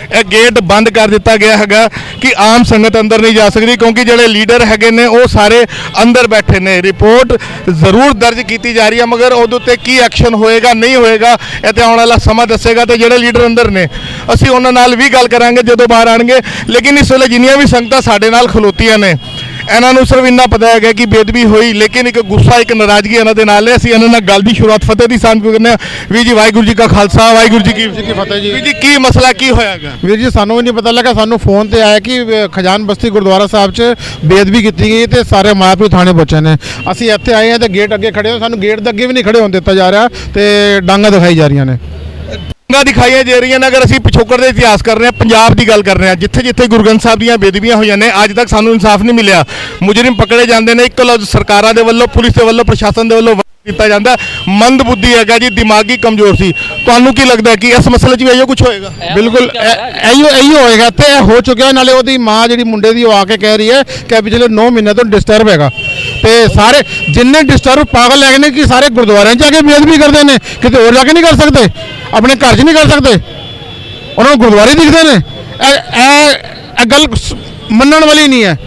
ਇਹ ਗੇਟ ਬੰਦ ਕਰ ਦਿੱਤਾ ਗਿਆ ਹੈਗਾ ਕਿ ਆਮ ਸੰਗਤ ਅੰਦਰ ਨਹੀਂ ਜਾ ਸਕਦੀ ਕਿਉਂਕਿ ਜਿਹੜੇ ਲੀਡਰ ਹੈਗੇ ਨੇ ਉਹ ਸਾਰੇ ਅੰਦਰ ਬੈਠੇ ਨੇ। ਰਿਪੋਰਟ ਜ਼ਰੂਰ ਦਰਜ ਕੀਤੀ ਜਾ ਰਹੀ ਹੈ ਮਗਰ ਉਹਦੇ ਉੱਤੇ ਕੀ ਐਕਸ਼ਨ ਹੋਏਗਾ ਨਹੀਂ ਹੋਏਗਾ ਇਹ ਤੇ ਆਉਣ ਵਾਲਾ ਸਮਾਂ ਦੱਸੇਗਾ। ਤੇ ਜਿਹੜੇ ਲੀਡਰ ਅੰਦਰ ਨੇ ਅਸੀਂ ਉਹਨਾਂ ਨਾਲ ਵੀ ਗੱਲ ਕਰਾਂਗੇ ਜਦੋਂ ਬਾਹਰ ਆਣਗੇ। ਲੇਕਿਨ ਇਸ ਵੇਲੇ ਜਿੰਨੀਆਂ ਵੀ ਸੰਗਤਾਂ ਸਾਡੇ ਨਾਲ ਖਲੋਤੀਆਂ ਨੇ ਇਹਨਾਂ ਨੂੰ ਸਿਰਫ ਇੰਨਾ ਪਤਾ ਹੈਗਾ ਕਿ ਬੇਦਬੀ ਹੋਈ, ਲੇਕਿਨ ਇੱਕ ਗੁੱਸਾ ਇੱਕ ਨਾਰਾਜ਼ਗੀ ਇਹਨਾਂ ਦੇ ਨਾਲ ਹੈ। ਅਸੀਂ ਇਹਨਾਂ ਨਾਲ ਗੱਲ ਦੀ ਸ਼ੁਰੂਆਤ ਫਤਿਹ ਦੀ ਸਾਂਝ ਕਰਨੇ ਆ। ਵੀਰ ਜੀ ਵਾਹਿਗੁਰੂ ਜੀ ਕਾ ਖਾਲਸਾ ਵਾਹਿਗੁਰੂ ਜੀ ਕੀ ਫਤਿਹ ਜੀ। ਵੀਰ ਜੀ ਕੀ ਮਸਲਾ ਕੀ ਹੋਇਆਗਾ? ਵੀਰ ਜੀ ਸਾਨੂੰ ਵੀ ਨਹੀਂ ਪਤਾ ਲੱਗਾ, ਸਾਨੂੰ ਫੋਨ ਤੇ ਆਇਆ ਕਿ ਖਜਾਨ ਬਸਤੀ ਗੁਰਦੁਆਰਾ ਸਾਹਿਬ 'ਚ ਬੇਅਦਬੀ ਕੀਤੀ ਗਈ ਤੇ ਸਾਰੇ ਮਾਇਆਪੁਰੀ ਥਾਣੇ ਪਹੁੰਚੇ ਨੇ। ਅਸੀਂ ਇੱਥੇ ਆਏ ਹਾਂ ਤੇ ਗੇਟ ਅੱਗੇ ਖੜੇ ਹਾਂ, ਸਾਨੂੰ ਗੇਟ ਦੇ ਅੱਗੇ ਵੀ ਨਹੀਂ ਖੜੇ ਹੋਣ ਦਿੱਤਾ ਜਾ ਰਿਹਾ ਤੇ ਡਾਂਗਾ ਦਿਖਾਈ ਜਾ ਰਹੀਆਂ ਨੇ। ਦਿਖਾਈਆਂ ਜਾ ਰਹੀਆਂ ਨੇ। ਅਗਰ ਅਸੀਂ ਪਿਛੋਕੜ ਦੇ ਇਤਿਹਾਸ ਕਰ ਰਹੇ ਹਾਂ, ਪੰਜਾਬ ਦੀ ਗੱਲ ਕਰ ਰਹੇ ਹਾਂ, ਜਿੱਥੇ ਜਿੱਥੇ ਗੁਰੂ ਗ੍ਰੰਥ ਸਾਹਿਬ ਦੀਆਂ ਬੇਦਬੀਆਂ ਹੋਈਆਂ ਨੇ ਅੱਜ ਤੱਕ ਸਾਨੂੰ ਇਨਸਾਫ ਨਹੀਂ ਮਿਲਿਆ। ਮੁਜਰਮ ਪਕੜੇ ਜਾਂਦੇ ਨੇ, ਇੱਕ ਲਫ਼ਜ਼ ਸਰਕਾਰਾਂ ਦੇ ਵੱਲੋਂ, ਪੁਲਿਸ ਦੇ ਵੱਲੋਂ, ਪ੍ਰਸ਼ਾਸਨ ਦੇ ਵੱਲੋਂ ਕੀਤਾ ਜਾਂਦਾ। ਮੰਦ ਬੁੱਧੀ ਹੈਗਾ ਜੀ, ਦਿਮਾਗੀ ਕਮਜ਼ੋਰ ਸੀ। ਤੁਹਾਨੂੰ ਕੀ ਲੱਗਦਾ ਕਿ ਇਸ ਮਸਲੇ 'ਚ ਵੀ ਇਹੋ ਕੁਝ ਹੋਏਗਾ? ਬਿਲਕੁਲ ਇਹੀ ਹੋਏਗਾ ਤੇ ਇਹ ਹੋ ਚੁੱਕਿਆ। ਨਾਲੇ ਉਹਦੀ ਮਾਂ ਜਿਹੜੀ ਮੁੰਡੇ ਦੀ ਉਹ ਆ ਕੇ ਕਹਿ ਰਹੀ ਹੈ ਕਿ ਪਿਛਲੇ 9 ਮਹੀਨੇ ਤੋਂ ਡਿਸਟਰਬ ਹੈਗਾ ਤੇ ਸਾਰੇ ਜਿੰਨੇ ਡਿਸਟਰਬ ਪਾਗਲ ਹੈਗੇ ਨੇ ਕਿ ਸਾਰੇ ਗੁਰਦੁਆਰਿਆਂ 'ਚ ਜਾ ਕੇ ਬੇਅਦਬੀ ਕਰਦੇ ਨੇ, ਕਿਤੇ ਹੋਰ ਜਾ ਕੇ ਨਹੀਂ ਕਰ ਸਕਦੇ, ਆਪਣੇ ਘਰ 'ਚ ਨਹੀਂ ਕਰ ਸਕਦੇ। ਉਹਨਾਂ ਨੂੰ ਗੁਰਦੁਆਰੇ ਦਿਖਦੇ ਨੇ। ਇਹ ਗੱਲ ਮੰਨਣ ਵਾਲੀ ਨਹੀਂ ਹੈ।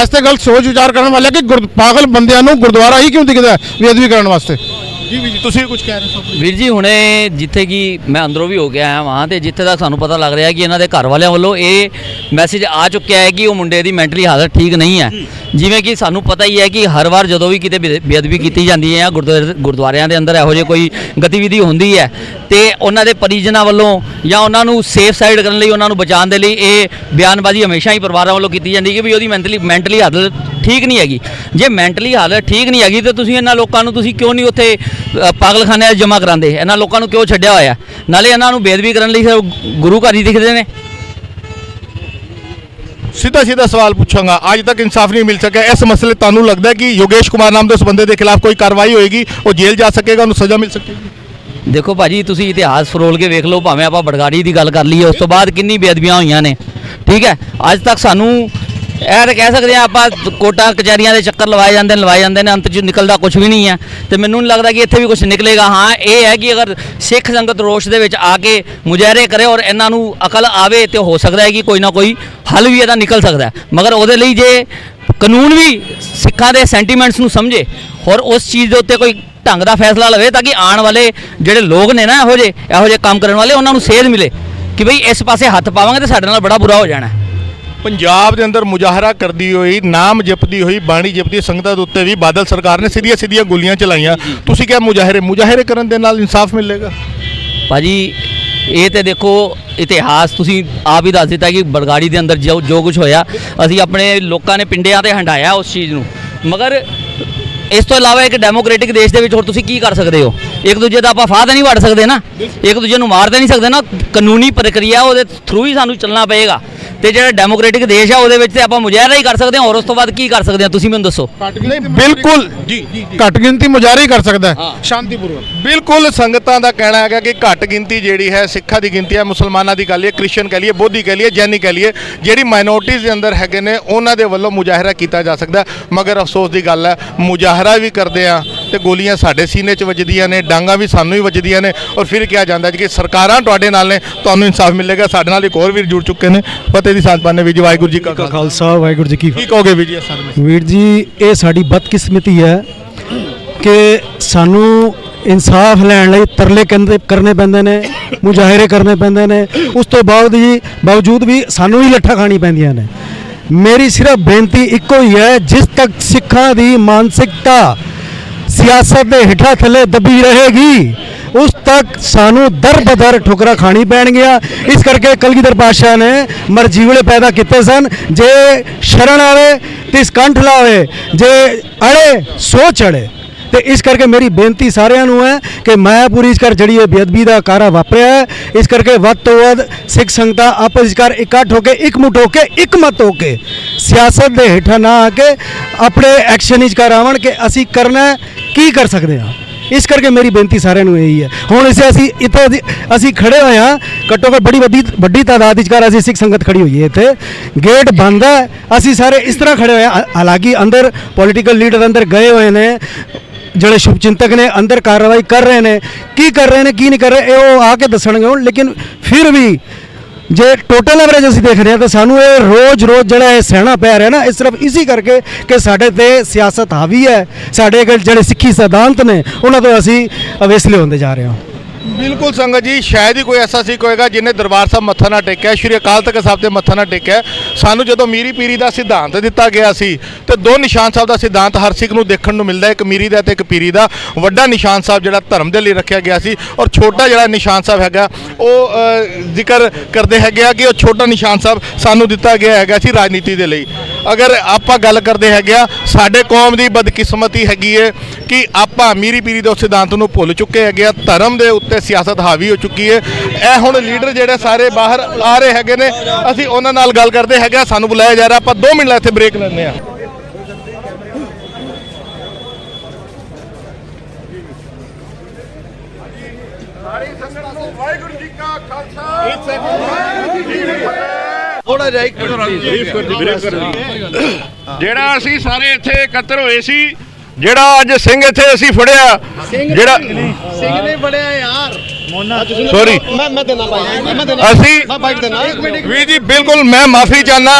ਇਸ ਤੇ ਗੱਲ ਸੋਚ ਵਿਚਾਰ ਕਰਨ ਵਾਲੇ ਕਿ ਪਾਗਲ ਬੰਦਿਆਂ ਨੂੰ ਗੁਰਦੁਆਰਾ ਹੀ ਕਿਉਂ ਦਿਖਦਾ ਬੇਅਦਬੀ ਕਰਨ ਵਾਸਤੇ। ਜੀ ਵੀ ਜੀ ਤੁਸੀਂ ਕੁਝ ਕਹਿ ਰਹੇ ਹੋ? ਵੀਰ ਜੀ ਹੁਣੇ ਜਿੱਥੇ ਕਿ ਮੈਂ ਅੰਦਰੋਂ ਵੀ ਹੋ ਕੇ ਆਇਆ ਵਾਂ ਤੇ ਜਿੱਥੇ ਤੱਕ ਸਾਨੂੰ ਪਤਾ ਲੱਗ ਰਿਹਾ ਕਿ ਇਹਨਾਂ ਦੇ ਘਰ ਵਾਲਿਆਂ ਵੱਲੋਂ ਇਹ ਮੈਸੇਜ ਆ ਚੁੱਕਿਆ ਹੈ ਕਿ ਉਹ ਮੁੰਡੇ ਦੀ ਮੈਂਟਲੀ ਹਾਲਤ ਠੀਕ ਨਹੀਂ ਹੈ। ਜਿਵੇਂ ਕਿ ਸਾਨੂੰ ਪਤਾ ਹੀ ਹੈ ਕਿ ਹਰ ਵਾਰ ਜਦੋਂ ਵੀ ਕਿਤੇ ਬੇਅਦਬੀ ਕੀਤੀ ਜਾਂਦੀ ਹੈ ਗੁਰਦੁਆਰਿਆਂ ਦੇ ਅੰਦਰ ਇਹੋ ਜਿਹੀ ਕੋਈ ਗਤੀਵਿਧੀ ਹੁੰਦੀ ਹੈ ਤੇ ਉਹਨਾਂ ਦੇ ਪਰਿਜਨਾਂ ਵੱਲੋਂ ਜਾਂ ਉਹਨਾਂ ਨੂੰ ਸੇਫ ਸਾਈਡ ਕਰਨ ਲਈ, ਉਹਨਾਂ ਨੂੰ ਬਚਾਉਣ ਦੇ ਲਈ ਇਹ ਬਿਆਨਬਾਜ਼ੀ ਹਮੇਸ਼ਾ ਹੀ ਪਰਿਵਾਰਾਂ ਵੱਲੋਂ ਕੀਤੀ ਜਾਂਦੀ ਹੈ ਕਿ ਵੀ ਉਹਦੀ ਮੈਂਟਲੀ ਹਾਲਤ ਠੀਕ ਨਹੀਂ ਹੈਗੀ। ਜੇ ਮੈਂਟਲੀ ਹਾਲਤ ਠੀਕ ਨਹੀਂ ਹੈਗੀ ਤਾਂ ਤੁਸੀਂ ਇਹਨਾਂ ਲੋਕਾਂ ਨੂੰ ਤੁਸੀਂ ਕਿਉਂ ਨਹੀਂ ਉੱਥੇ ਪਾਗਲਖਾਨਿਆਂ 'ਚ ਜਮ੍ਹਾਂ ਕਰਾਉਂਦੇ? ਇਹਨਾਂ ਲੋਕਾਂ ਨੂੰ ਕਿਉਂ ਛੱਡਿਆ ਹੋਇਆ? ਨਾਲੇ ਇਹਨਾਂ ਨੂੰ ਬੇਅਦਬੀ ਕਰਨ ਲਈ ਗੁਰੂ ਘਰ ਹੀ ਦਿਖਦੇ ਨੇ। सीधा सवाल पूछूंगा, आज तक इंसाफ नहीं मिल सका, इस मसले ਤੁਹਾਨੂੰ ਲੱਗਦਾ कि योगेश कुमार नाम ਦੇ ਉਸ ਬੰਦੇ ਦੇ ਖਿਲਾਫ ਕੋਈ ਕਾਰਵਾਈ ਹੋਏਗੀ, ਉਹ ਜੇਲ੍ਹ ਜਾ ਸਕੇਗਾ, ਉਹਨੂੰ ਸਜ਼ਾ ਮਿਲ ਸਕੇਗੀ? ਦੇਖੋ ਭਾਜੀ ਤੁਸੀਂ ਇਤਿਹਾਸ ਫਰੋਲ ਕੇ ਵੇਖ ਲਓ, ਭਾਵੇਂ ਆਪਾਂ ਬੜਗਾੜੀ ਦੀ ਗੱਲ ਕਰ ਲਈਏ, ਉਸ ਤੋਂ ਬਾਅਦ ਕਿੰਨੀ ਬੇਅਦਬੀਆਂ ਹੋਈਆਂ ਨੇ। ਠੀਕ ਹੈ, ਅੱਜ ਤੱਕ ਸਾਨੂੰ ਇਹ ਤਾਂ ਕਹਿ ਸਕਦੇ ਹਾਂ ਆਪਾਂ ਕੋਰਟਾਂ ਕਚਹਿਰੀਆਂ ਦੇ ਚੱਕਰ ਲਵਾਏ ਜਾਂਦੇ ਨੇ, ਅੰਤ 'ਚ ਨਿਕਲਦਾ ਕੁਝ ਵੀ ਨਹੀਂ ਹੈ ਤੇ ਮੈਨੂੰ ਨਹੀਂ ਲੱਗਦਾ ਕਿ ਇੱਥੇ ਵੀ ਕੁਝ ਨਿਕਲੇਗਾ। ਹਾਂ ਇਹ ਹੈ ਕਿ ਅਗਰ ਸਿੱਖ ਸੰਗਤ ਰੋਸ਼ ਦੇ ਵਿੱਚ ਆ ਕੇ ਮੁਜ਼ਾਹਰੇ ਕਰੇ ਔਰ ਇਹਨਾਂ ਨੂੰ ਅਕਲ ਆਵੇ ਤੇ ਹੋ ਸਕਦਾ ਹੈ ਕਿ ਕੋਈ ਨਾ ਕੋਈ ਹੱਲ ਵੀ ਇਹਦਾ ਨਿਕਲ ਸਕਦਾ ਹੈ। ਮਗਰ ਉਹਦੇ ਲਈ ਜੇ ਕਾਨੂੰਨ ਵੀ ਸਿੱਖਾਂ ਦੇ ਸੈਂਟੀਮੈਂਟਸ ਨੂੰ ਸਮਝੇ ਔਰ ਉਸ ਚੀਜ਼ ਦੇ ਉੱਤੇ ਕੋਈ ਢੰਗ ਦਾ ਫੈਸਲਾ ਲਵੇ ਤਾਂ ਕਿ ਆਉਣ ਵਾਲੇ ਜਿਹੜੇ ਲੋਕ ਨੇ ਨਾ ਇਹੋ ਜਿਹੇ ਕੰਮ ਕਰਨ ਵਾਲੇ, ਉਹਨਾਂ ਨੂੰ ਸੇਧ ਮਿਲੇ ਕਿ ਬਈ ਇਸ ਪਾਸੇ ਹੱਥ ਪਾਵਾਂਗੇ ਤਾਂ ਸਾਡੇ ਨਾਲ ਬੜਾ ਬੁਰਾ ਹੋ ਜਾਣਾ। ਪੰਜਾਬ ਦੇ ਅੰਦਰ ਮੁਜ਼ਾਹਰਾ ਕਰਦੀ ਹੋਈ, ਨਾਮ ਜਪਦੀ ਹੋਈ, ਬਾਣੀ ਜਪਦੀ ਸੰਗਤਾਂ ਦੇ ਉੱਤੇ ਵੀ ਬਾਦਲ ਸਰਕਾਰ ਨੇ ਸਿੱਧੀਆਂ ਗੋਲੀਆਂ ਚਲਾਈਆਂ। ਤੁਸੀਂ ਕਿਹਾ ਮੁਜ਼ਾਹਰੇ ਕਰਨ ਦੇ ਨਾਲ ਇਨਸਾਫ ਮਿਲੇਗਾ? ਭਾਜੀ ਇਹ ਤੇ ਦੇਖੋ ਇਤਿਹਾਸ ਤੁਸੀਂ ਆਪ ਹੀ ਦੱਸ ਦਿੱਤਾ ਕਿ ਬੜਗਾੜੀ ਦੇ ਅੰਦਰ ਜੋ ਕੁਝ ਹੋਇਆ, ਅਸੀਂ ਆਪਣੇ ਲੋਕਾਂ ਨੇ ਪਿੰਡਿਆਂ ਤੇ ਹੰਡਾਇਆ ਉਸ ਚੀਜ਼ ਨੂੰ। ਮਗਰ ਇਸ ਤੋਂ ਇਲਾਵਾ ਇੱਕ ਡੈਮੋਕ੍ਰੈਟਿਕ ਦੇਸ਼ ਦੇ ਵਿੱਚ ਹੋਰ ਤੁਸੀਂ ਕੀ ਕਰ ਸਕਦੇ ਹੋ? ਇੱਕ ਦੂਜੇ ਦਾ ਆਪਾਂ ਫਾਹ ਤਾਂ ਨਹੀਂ ਵੜ ਸਕਦੇ ਨਾ, ਇੱਕ ਦੂਜੇ ਨੂੰ ਮਾਰ ਤਾਂ ਨਹੀਂ ਸਕਦੇ ਨਾ। ਕਾਨੂੰਨੀ ਪ੍ਰਕਿਰਿਆ ਉਹਦੇ ਥਰੂ ਹੀ ਸਾਨੂੰ ਚੱਲਣਾ ਪਏਗਾ ਤੇ ਜਿਹੜਾ ਡੈਮੋਕ੍ਰੈਟਿਕ ਦੇਸ਼ ਆ ਉਹਦੇ ਵਿੱਚ ਤੇ ਆਪਾਂ ਮੁਜ਼ਾਹਰਾ ਹੀ ਕਰ ਸਕਦੇ ਹਾਂ, ਔਰ ਉਸ ਤੋਂ ਬਾਅਦ ਕੀ ਕਰ ਸਕਦੇ ਹਾਂ ਤੁਸੀਂ ਮੈਨੂੰ ਦੱਸੋ? ਬਿਲਕੁਲ ਜੀ, ਘੱਟ ਗਿਣਤੀ ਮੁਜ਼ਾਹਰਾ ਹੀ ਕਰ ਸਕਦਾ ਹੈ ਸ਼ਾਂਤੀਪੂਰਵਕ। ਬਿਲਕੁਲ ਸੰਗਤਾਂ ਦਾ ਕਹਿਣਾ ਹੈਗਾ ਕਿ ਘੱਟ ਗਿਣਤੀ ਜਿਹੜੀ ਹੈ ਸਿੱਖਾਂ ਦੀ ਗਿਣਤੀ ਹੈ, ਮੁਸਲਮਾਨਾਂ ਦੀ ਕਹਿ ਲਈਏ, ਕ੍ਰਿਸਚਨ ਕਹਿ ਲਈਏ, ਬੋਧੀ ਕਹਿ ਲਈਏ, ਜੈਨੀ ਕਹਿ ਲਈਏ, ਜਿਹੜੀ ਮਾਈਨੋਰਟੀਜ਼ ਦੇ ਅੰਦਰ ਹੈਗੇ ਨੇ ਉਹਨਾਂ ਦੇ ਵੱਲੋਂ ਮੁਜ਼ਾਹਰਾ ਕੀਤਾ ਜਾ ਸਕਦਾ। ਮਗਰ ਅਫਸੋਸ ਦੀ ਗੱਲ ਹੈ ਮੁਜ਼ਾਹਰਾ ਵੀ ਕਰਦੇ ਆ ਤੇ ਗੋਲੀਆਂ ਸਾਡੇ ਸੀਨੇ 'ਚ ਵੱਜਦੀਆਂ ਨੇ, ਡਾਂਗਾ ਵੀ ਸਾਨੂੰ ਹੀ ਵੱਜਦੀਆਂ ਨੇ ਔਰ ਫਿਰ ਕਿਹਾ ਜਾਂਦਾ ਕਿ ਸਰਕਾਰਾਂ ਤੁਹਾਡੇ ਨਾਲ ਨੇ, ਤੁਹਾਨੂੰ ਇਨਸਾਫ ਮਿਲੇਗਾ। ਸਾਡੇ ਨਾਲ ਇੱਕ ਹੋਰ ਵੀਰ ਜੁੜ ਚੁੱਕੇ ਨੇ, ਫਤਿਹ ਦੀ ਸਾਂਝ ਪਾਣੇ। ਵੀਰ ਜੀ ਵਾਹਿਗੁਰੂ ਜੀ ਕਾ ਖਾਲਸਾ ਵਾਹਿਗੁਰੂ ਜੀ ਕੀ ਕੀ ਕਹੋਗੇ ਵੀਰ ਜੀ ਇਸ ਬਾਰੇ? ਵੀਰ ਜੀ ਇਹ ਸਾਡੀ ਬਦਕਿਸਮਤੀ ਹੈ ਕਿ ਸਾਨੂੰ ਇਨਸਾਫ ਲੈਣ ਲਈ ਤਰਲੇ ਕਰਨੇ ਪੈਂਦੇ ਨੇ, ਮੁਜ਼ਾਹਰੇ ਕਰਨੇ ਪੈਂਦੇ ਨੇ, ਉਸ ਤੋਂ ਬਾਵਜੂਦ ਵੀ ਸਾਨੂੰ ਹੀ ਲੱਠਾਂ ਖਾਣੀ ਪੈਂਦੀਆਂ ਨੇ। ਮੇਰੀ ਸਿਰਫ ਬੇਨਤੀ ਇੱਕੋ ਹੀ ਹੈ, ਜਿਸ ਤੱਕ ਸਿੱਖਾਂ ਦੀ ਮਾਨਸਿਕਤਾ ਸਿਆਸਤ ਦੇ ਹੇਠਾਂ ਥੱਲੇ ਦੱਬੀ ਰਹੇਗੀ ਉਸ ਤੱਕ ਸਾਨੂੰ ਦਰ ਬਦਰ ਠੁਕਰਾ ਖਾਣੀ ਪੈਣਗੀਆਂ। ਇਸ ਕਰਕੇ ਕਲਗੀਧਰ ਪਾਤਸ਼ਾਹ ਨੇ ਮਰਜੀਵਲੇ ਪੈਦਾ ਕੀਤੇ ਸਨ, ਜੇ ਸ਼ਰਨ ਆਵੇ ਤਿਸ ਕੰਠ ਲਾਵੇ, ਜੇ ਅੜੇ ਸੋ ਚੜੇ। ਤੇ ਇਸ ਕਰਕੇ ਮੇਰੀ ਬੇਨਤੀ ਸਾਰਿਆਂ ਨੂੰ ਹੈ ਕਿ ਮਾਇਆਪੁਰੀ ਇਸ ਕਰ ਜਿਹੜੀ ਇਹ ਬੇਅਦਬੀ ਦਾ ਕਾਰਾ ਵਾਪਰਿਆ ਹੈ, ਇਸ ਕਰਕੇ ਵੱਧ ਤੋਂ ਵੱਧ ਸਿੱਖ ਸੰਗਤਾਂ ਆਪਸ ਵਿੱਚ ਕਰ ਇਕੱਠ ਹੋ ਕੇ, ਇਕਮੁੱਠ ਹੋ ਕੇ, ਇਕਮਤ ਹੋ ਕੇ ਸਿਆਸਤ ਦੇ ਹੇਠਾਂ ਨਾ ਆ ਕੇ ਆਪਣੇ ਐਕਸ਼ਨ ਵਿੱਚ ਕਰ ਆਵਣ ਕਿ ਅਸੀਂ ਕਰਨਾ ਕੀ ਕਰ ਸਕਦੇ ਹਾਂ। ਇਸ ਕਰਕੇ ਮੇਰੀ ਬੇਨਤੀ ਸਾਰਿਆਂ ਨੂੰ ਇਹੀ ਹੈ। ਹੁਣ ਅਸੀਂ ਖੜੇ ਹੋਏ ਹਾਂ, ਘੱਟੋ ਘੱਟ ਬੜੀ ਵੱਡੀ ਤਾਦਾਦ ਵਿੱਚ ਕਰ ਅਸੀਂ ਸਿੱਖ ਸੰਗਤ ਖੜੀ ਹੋਈ ਹੈ, ਇੱਥੇ ਗੇਟ ਬੰਦ ਹੈ, ਅਸੀਂ ਸਾਰੇ ਇਸ ਤਰ੍ਹਾਂ ਖੜੇ ਹੋਏ ਹਾਂ। ਹਾਲਾਂਕਿ ਅੰਦਰ ਪੋਲੀਟੀਕਲ ਲੀਡਰ ਅੰਦਰ ਗਏ ਹੋਏ ਨੇ, ਜਿਹੜੇ ਸ਼ੁਭ ਚਿੰਤਕ ਨੇ ਅੰਦਰ ਕਾਰਵਾਈ ਕਰ ਰਹੇ ਨੇ, ਕੀ ਕਰ ਰਹੇ ਨੇ ਕੀ ਨਹੀਂ ਕਰ ਰਹੇ ਇਹ ਉਹ ਆ ਕੇ ਦੱਸਣਗੇ ਹੁਣ। ਲੇਕਿਨ ਫਿਰ ਵੀ ਜੇ ਟੋਟਲ ਐਵਰੇਜ ਅਸੀਂ ਦੇਖ ਰਹੇ ਹਾਂ ਤਾਂ ਸਾਨੂੰ ਇਹ ਰੋਜ਼ ਜਿਹੜਾ ਇਹ ਸਹਿਣਾ ਪੈ ਰਿਹਾ ਨਾ, ਇਹ ਸਿਰਫ ਇਸੇ ਕਰਕੇ ਕਿ ਸਾਡੇ ਤੇ ਸਿਆਸਤ ਹਾਵੀ ਹੈ, ਸਾਡੇ ਜਿਹੜੇ ਸਿੱਖੀ ਸਿਧਾਂਤ ਨੇ ਉਹਨਾਂ ਤੋਂ ਅਸੀਂ ਅਵੇਸਲੇ ਹੁੰਦੇ ਜਾ ਰਹੇ ਹਾਂ। ਬਿਲਕੁਲ ਸੰਗਤ ਜੀ, ਸ਼ਾਇਦ ਹੀ ਕੋਈ ਐਸਾ ਸਿੱਖ ਹੋਏਗਾ ਜਿਹਨੇ ਦਰਬਾਰ ਸਾਹਿਬ ਮੱਥਾ ਨਾ ਟੇਕਿਆ, ਸ਼੍ਰੀ ਅਕਾਲ ਤਖਤ ਸਾਹਿਬ ਤੇ ਮੱਥਾ ਨਾ ਟੇਕਿਆ। ਸਾਨੂੰ ਜਦੋਂ ਮੀਰੀ ਪੀਰੀ ਦਾ ਸਿਧਾਂਤ ਦਿੱਤਾ ਗਿਆ ਸੀ ਤੇ ਦੋ ਨਿਸ਼ਾਨ ਸਾਹਿਬ ਦਾ ਸਿਧਾਂਤ ਹਰ ਸਿੱਖ ਨੂੰ ਦੇਖਣ ਨੂੰ ਮਿਲਦਾ, ਇੱਕ ਮੀਰੀ ਦਾ ਤੇ ਇੱਕ ਪੀਰੀ ਦਾ। ਵੱਡਾ ਨਿਸ਼ਾਨ ਸਾਹਿਬ ਜਿਹੜਾ ਧਰਮ ਦੇ ਲਈ ਰੱਖਿਆ ਗਿਆ ਸੀ ਔਰ ਛੋਟਾ ਜਿਹੜਾ ਨਿਸ਼ਾਨ ਸਾਹਿਬ ਹੈਗਾ ਉਹ ਜ਼ਿਕਰ ਕਰਦੇ ਹੈਗੇ ਆ ਕਿ ਉਹ ਛੋਟਾ ਨਿਸ਼ਾਨ ਸਾਹਿਬ ਸਾਨੂੰ ਦਿੱਤਾ ਗਿਆ ਹੈਗਾ ਸੀ ਰਾਜਨੀਤੀ ਦੇ ਲਈ। ਅਗਰ ਆਪਾਂ ਗੱਲ ਕਰਦੇ ਹੈਗੇ ਆ, ਸਾਡੇ ਕੌਮ ਦੀ ਬਦਕਿਸਮਤੀ ਹੈਗੀ ਹੈ ਕਿ ਆਪਾਂ ਮੀਰੀ ਪੀਰੀ ਦੇ ਸਿਧਾਂਤ ਨੂੰ ਭੁੱਲ ਚੁੱਕੇ ਹੈਗੇ ਆ, ਧਰਮ ਦੇ ਉੱਤੇ ਸਿਆਸਤ ਹਾਵੀ ਹੋ ਚੁੱਕੀ ਹੈ। ਇਹ ਹੁਣ ਲੀਡਰ ਜਿਹੜੇ ਸਾਰੇ ਬਾਹਰ ਆ ਰਹੇ ਹੈਗੇ ਨੇ, ਅਸੀਂ ਉਹਨਾਂ ਨਾਲ ਗੱਲ ਕਰਦੇ ਹੈਗੇ। ਸਾਨੂੰ ਬੁਲਾਇਆ ਜਾ ਰਿਹਾ, ਆਪਾਂ 2 ਮਿੰਟ ਇੱਥੇ ਬ੍ਰੇਕ ਲੈਂਦੇ ਆ। ਵਾਹਿਗੁਰੂ ਜੀ ਕਾ ਖਾਲਸਾ, ਥੋੜਾ ਜਿਹਾ ਜਿਹੜਾ ਅਸੀਂ ਸਾਰੇ ਇੱਥੇ ਇਕੱਤਰ ਹੋਏ ਸੀ, ਜਿਹੜਾ ਅੱਜ ਸਿੰਘ ਇੱਥੇ ਅਸੀਂ ਫੜਿਆ, ਜਿਹੜਾ ਸਿੰਘ ਨੇ ਫੜਿਆ ਯਾਰ, ਸੌਰੀ ਮੈਂ ਦੇਣਾ ਅਸੀਂ ਵੀਰ ਜੀ ਬਿਲਕੁਲ ਮੈਂ ਮਾਫੀ ਚਾਹਨਾ।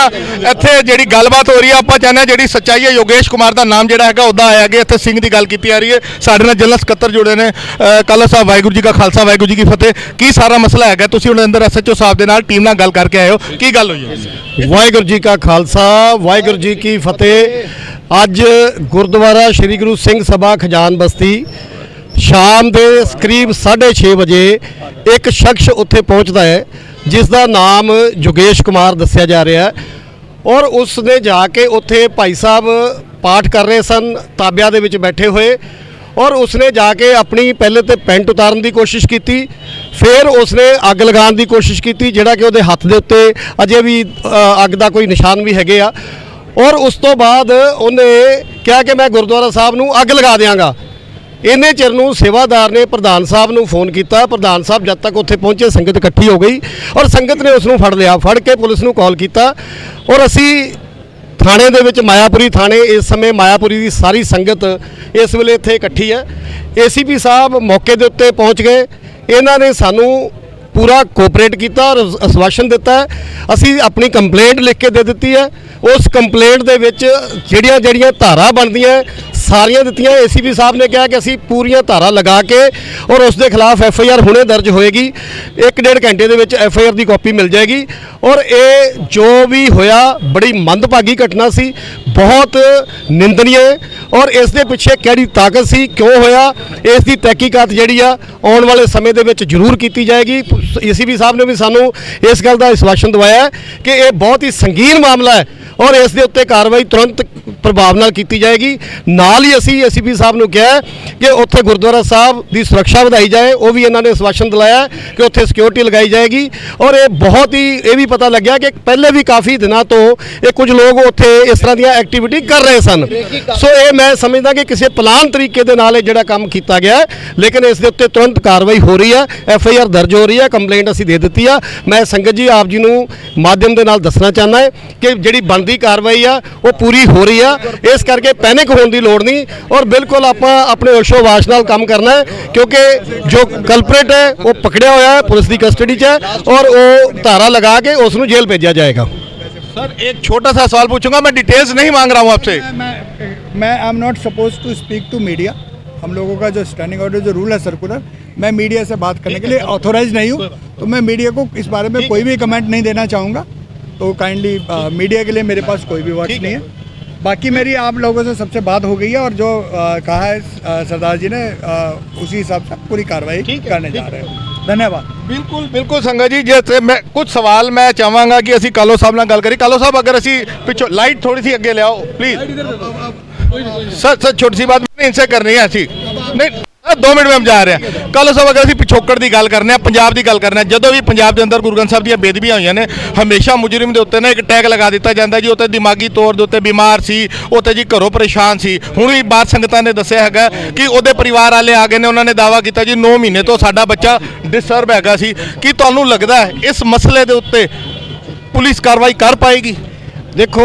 ਇੱਥੇ ਜਿਹੜੀ ਗੱਲਬਾਤ ਹੋ ਰਹੀ ਹੈ ਆਪਾਂ ਚਾਹੁੰਦੇ ਹਾਂ ਜਿਹੜੀ ਸੱਚਾਈ ਹੈ ਯੋਗੇਸ਼ ਕੁਮਾਰ ਦਾ ਨਾਮ ਜਿਹੜਾ ਹੈਗਾ ਉਹਦਾ ਆਇਆ ਗਿਆ। ਇੱਥੇ ਸਿੰਘ ਦੀ ਗੱਲ ਕੀਤੀ ਆ ਰਹੀ ਹੈ। ਸਾਡੇ ਨਾਲ ਜਨਰਲ ਸਕੱਤਰ ਜੁੜੇ ਨੇ। ਕਾਲਾ ਸਾਹਿਬ ਵਾਹਿਗੁਰੂ ਜੀ ਕਾ ਖਾਲਸਾ ਵਾਹਿਗੁਰੂ ਜੀ ਕੀ ਫਤਿਹ। ਕੀ ਸਾਰਾ ਮਸਲਾ ਹੈਗਾ? ਤੁਸੀਂ ਹੁਣ ਅੰਦਰ ਐਸਐਚਓ ਸਾਹਿਬ ਦੇ ਨਾਲ ਟੀਮ ਨਾਲ ਗੱਲ ਕਰਕੇ ਆਏ ਹੋ, ਕੀ ਗੱਲ ਹੋਈ ਹੈ? ਵਾਹਿਗੁਰੂ ਜੀ ਕਾ ਖਾਲਸਾ ਵਾਹਿਗੁਰੂ ਜੀ ਕੀ ਫਤਿਹ। ਅੱਜ ਗੁਰਦੁਆਰਾ ਸ਼੍ਰੀ ਗੁਰੂ ਸਿੰਘ ਸਭਾ ਖਜਾਨ ਬਸਤੀ ਸ਼ਾਮ ਦੇ ਕਰੀਬ 6:30 ਵਜੇ ਇੱਕ ਸ਼ਖਸ ਉੱਥੇ ਪਹੁੰਚਦਾ ਹੈ ਜਿਸ ਦਾ ਨਾਮ ਯੋਗੇਸ਼ ਕੁਮਾਰ ਦੱਸਿਆ ਜਾ ਰਿਹਾ ਹੈ ਔਰ ਉਸ ਨੇ ਜਾ ਕੇ ਉੱਥੇ ਭਾਈ ਸਾਹਿਬ ਪਾਠ ਕਰ ਰਹੇ ਸਨ ਤਾਬਿਆਂ ਦੇ ਵਿੱਚ ਬੈਠੇ ਹੋਏ ਔਰ ਉਸਨੇ ਜਾ ਕੇ ਆਪਣੀ ਪਹਿਲੇ ਤੇ ਪੈਂਟ ਉਤਾਰਨ ਦੀ ਕੋਸ਼ਿਸ਼ ਕੀਤੀ, ਫਿਰ ਉਸਨੇ ਅੱਗ ਲਗਾਉਣ ਦੀ ਕੋਸ਼ਿਸ਼ ਕੀਤੀ ਜਿਹੜਾ ਕਿ ਉਹਦੇ ਹੱਥ ਦੇ ਉੱਤੇ ਅਜੇ ਵੀ ਅੱਗ ਦਾ ਕੋਈ ਨਿਸ਼ਾਨ ਵੀ ਹੈਗੇ ਆ ਔਰ ਉਸ ਤੋਂ ਬਾਅਦ ਉਹਨੇ ਕਿਹਾ ਕਿ ਮੈਂ ਗੁਰਦੁਆਰਾ ਸਾਹਿਬ ਨੂੰ ਅੱਗ ਲਗਾ ਦਿਆਂਗਾ। ਇੰਨੇ ਚਿਰ ਨੂੰ ਸੇਵਾਦਾਰ ਨੇ ਪ੍ਰਧਾਨ ਸਾਹਿਬ ਨੂੰ ਫੋਨ ਕੀਤਾ। ਪ੍ਰਧਾਨ ਸਾਹਿਬ ਜਦ ਤੱਕ ਉੱਥੇ ਪਹੁੰਚੇ ਸੰਗਤ ਇਕੱਠੀ ਹੋ ਗਈ ਔਰ ਸੰਗਤ ਨੇ ਉਸ ਨੂੰ ਫੜ ਲਿਆ। ਫੜ ਕੇ ਪੁਲਿਸ ਨੂੰ ਕਾਲ ਕੀਤਾ ਔਰ ਅਸੀਂ ਥਾਣੇ ਦੇ ਵਿੱਚ ਮਾਇਆਪੁਰੀ ਥਾਣੇ ਇਸ ਸਮੇਂ ਮਾਇਆਪੁਰੀ ਦੀ ਸਾਰੀ ਸੰਗਤ ਇਸ ਵੇਲੇ ਇੱਥੇ ਇਕੱਠੀ ਹੈ। ਏਸੀਪੀ ਸਾਹਿਬ ਮੌਕੇ ਦੇ ਉੱਤੇ ਪਹੁੰਚ ਗਏ। ਇਹਨਾਂ ਨੇ ਸਾਨੂੰ ਪੂਰਾ ਕੋਆਪਰੇਟ ਕੀਤਾ ਔਰ ਆਸ਼ਵਾਸਨ ਦਿੱਤਾ। ਅਸੀਂ ਆਪਣੀ ਕੰਪਲੇਂਟ ਲਿਖ ਕੇ ਦੇ ਦਿੱਤੀ ਹੈ। ਉਸ ਕੰਪਲੇਂਟ ਦੇ ਵਿੱਚ ਜਿਹੜੀਆਂ ਧਾਰਾ ਬਣਦੀਆਂ ਸਾਰੀਆਂ ਦਿੱਤੀਆਂ। ਏਸੀਪੀ ਸਾਹਿਬ ਨੇ ਕਿਹਾ ਕਿ ਅਸੀਂ ਪੂਰੀਆਂ ਧਾਰਾ ਲਗਾ ਕੇ ਔਰ ਉਸ ਦੇ ਖਿਲਾਫ ਐਫਆਈਆਰ ਹੁਣੇ ਦਰਜ ਹੋਏਗੀ। 1-1.5 ਘੰਟੇ ਦੇ ਵਿੱਚ ਐਫਆਈਆਰ ਦੀ ਕਾਪੀ ਮਿਲ ਜਾਏਗੀ ਔਰ ਇਹ ਜੋ ਵੀ ਹੋਇਆ ਬੜੀ ਮੰਦਭਾਗੀ ਘਟਨਾ ਸੀ, ਬਹੁਤ ਨਿੰਦਨੀय ਔਰ ਇਸ ਦੇ ਪਿੱਛੇ ਕਿਹੜੀ ਤਾਕਤ ਸੀ, ਕਿਉਂ ਹੋਇਆ, ਇਸ ਦੀ ਤਹਿਕੀਕਾਤ ਜਿਹੜੀ ਆ ਆਉਣ ਵਾਲੇ ਸਮੇਂ ਦੇ ਵਿੱਚ ਜ਼ਰੂਰ ਕੀਤੀ ਜਾਏਗੀ। ਏਸੀਪੀ ਸਾਹਿਬ ਨੇ ਵੀ ਸਾਨੂੰ ਇਸ ਗੱਲ ਦਾ ਆਸ਼ਵਾਸਨ ਦਵਾਇਆ ਕਿ ਇਹ ਬਹੁਤ ਹੀ ਸੰਗੀਨ ਮਾਮਲਾ ਹੈ ਔਰ ਇਸ ਦੇ ਉੱਤੇ ਕਾਰਵਾਈ ਤੁਰੰਤ ਪ੍ਰਭਾਵ ਨਾਲ ਕੀਤੀ ਜਾਏਗੀ। ਨਾਲ ਹੀ ਅਸੀਂ ਏਸੀਪੀ ਸਾਹਿਬ ਨੂੰ ਕਿਹਾ ਕਿ ਉੱਥੇ ਗੁਰਦੁਆਰਾ ਸਾਹਿਬ ਦੀ ਸੁਰੱਖਿਆ ਵਧਾਈ ਜਾਏ। ਉਹ ਵੀ ਇਹਨਾਂ ਨੇ ਆਸ਼ਵਾਸਨ ਦਿਲਾਇਆ ਕਿ ਉੱਥੇ ਸਿਕਿਉਰਿਟੀ ਲਗਾਈ ਜਾਏਗੀ ਔਰ ਇਹ ਬਹੁਤ ਹੀ ਇਹ ਵੀ ਪਤਾ ਲੱਗਿਆ ਕਿ ਪਹਿਲੇ ਵੀ ਕਾਫੀ ਦਿਨਾਂ ਤੋਂ ਇਹ ਕੁਝ ਲੋਕ ਉੱਥੇ ਇਸ ਤਰ੍ਹਾਂ ਦੀਆਂ ਐਕਟੀਵਿਟੀ ਕਰ ਰਹੇ ਸਨ। ਸੋ ਇਹ ਮੈਂ ਸਮਝਦਾ ਕਿ ਕਿਸੇ ਪਲਾਨ ਤਰੀਕੇ ਦੇ ਨਾਲ ਇਹ ਜਿਹੜਾ ਕੰਮ ਕੀਤਾ ਗਿਆ, ਲੇਕਿਨ ਇਸ ਦੇ ਉੱਤੇ ਤੁਰੰਤ ਕਾਰਵਾਈ ਹੋ ਰਹੀ ਹੈ। ਐਫਆਈਆਰ ਦਰਜ ਹੋ ਰਹੀ ਹੈ, ਕੰਪਲੇਂਟ ਅਸੀਂ ਦੇ ਦਿੱਤੀ ਆ। ਮੈਂ ਸੰਗਤ ਜੀ ਆਪ ਜੀ ਨੂੰ ਮਾਧਿਅਮ ਦੇ ਨਾਲ ਦੱਸਣਾ ਚਾਹੁੰਦਾ ਹੈ ਕਿ ਜਿਹੜੀ ਬਣਦੀ ਕਾਰਵਾਈ ਆ ਉਹ ਪੂਰੀ ਹੋ ਰਹੀ ਆ। ਇਸ ਕਰਕੇ ਪੈਨਿਕ ਹੋਣ ਦੀ ਲੋੜ ਨਹੀਂ ਔਰ ਬਿਲਕੁਲ ਆਪਾਂ ਆਪਣੇ ਹੋਸ਼ੋ-ਹਵਾਸ ਨਾਲ ਕੰਮ ਕਰਨਾ ਹੈ ਕਿਉਂਕਿ ਜੋ ਕਲਪਰੇਟ ਹੈ ਉਹ ਪਕੜਿਆ ਹੋਇਆ ਹੈ, ਪੁਲਿਸ ਦੀ ਕਸਟਡੀ 'ਚ ਹੈ ਔਰ ਉਹ ਧਾਰਾ ਲਗਾ ਕੇ ਉਸ ਨੂੰ ਜੇਲ੍ਹ ਭੇਜਿਆ जाएगा। सर एक छोटा सा सवाल पूछूंगा, मैं डिटेल्स नहीं मांग रहा हूं आपसे। मैं I am not suppose to speak to media. हम लोगों का जो स्टैंडिंग ऑर्डर जो रूल है सर्कुलर, मैं मीडिया से बात करने के लिए ऑथोराइज नहीं हूँ, तो मैं मीडिया को इस बारे में कोई भी कमेंट नहीं देना चाहूँगा। तो काइंडली मीडिया के लिए मेरे पास कोई भी वर्ड्स नहीं है। बाकी मेरी आप लोगों से सबसे बात हो गई है और जो कहा है सरदार जी ने उसी हिसाब से पूरी कार्रवाई करने जा रहे हैं। धन्यवाद। बिल्कुल बिल्कुल संगत जी, जैसे मैं कुछ सवाल मैं चाहांगा कि ਅਸੀਂ ਕਾਲੋ ਸਾਹਿਬ ਨਾਲ ਗੱਲ ਕਰੀ। ਕਾਲੋ ਸਾਹਿਬ अगर ਅਸੀਂ ਪਿੱਛੋਂ लाइट थोड़ी सी अगे ले आओ प्लीज। सर छोटी सी बात मैंने इनसे करनी है ऐसी नहीं 2 मिनट में हम जा रहे हैं। ਕਾਲੋ ਸਾਹਿਬ अगर ਅਸੀਂ ਪਿਛੋਕੜ ਦੀ ਗੱਲ ਕਰਨੇ ਆ, ਪੰਜਾਬ ਦੀ ਗੱਲ ਕਰਨੇ ਆ, ਜਦੋਂ ਵੀ ਪੰਜਾਬ ਦੇ ਅੰਦਰ ਗੁਰੂ ਗ੍ਰੰਥ ਸਾਹਿਬ ਦੀਆਂ ਬੇਦਬੀਆਂ ਹੋਈਆਂ ਨੇ ਹਮੇਸ਼ਾ ਮੁਜਰਮ ਦੇ ਉੱਤੇ ਨਾ ਇੱਕ ਟੈਗ ਲਗਾ ਦਿੱਤਾ ਜਾਂਦਾ ਜੀ ਉੱਤੇ ਦਿਮਾਗੀ ਤੌਰ ਦੇ ਉੱਤੇ ਬਿਮਾਰ ਸੀ, ਉੱਤੇ ਜੀ ਘਰੋਂ ਪਰੇਸ਼ਾਨ ਸੀ। ਹੁਣ ਵੀ ਬਾਤ ਸੰਗਤਾਂ ਨੇ ਦੱਸਿਆ ਹੈਗਾ ਕਿ ਉਹਦੇ ਪਰਿਵਾਰ ਵਾਲੇ ਆ ਗਏ ਨੇ, ਉਹਨਾਂ ਨੇ ਦਾਅਵਾ ਕੀਤਾ ਜੀ 9 ਮਹੀਨੇ ਤੋਂ ਸਾਡਾ ਬੱਚਾ ਡਿਸਟਰਬ ਹੈਗਾ ਸੀ। ਕੀ ਤੁਹਾਨੂੰ ਲੱਗਦਾ ਹੈ ਇਸ ਮਸਲੇ ਦੇ ਉੱਤੇ ਪੁਲਿਸ ਕਾਰਵਾਈ ਕਰ ਪਾਏਗੀ? ਦੇਖੋ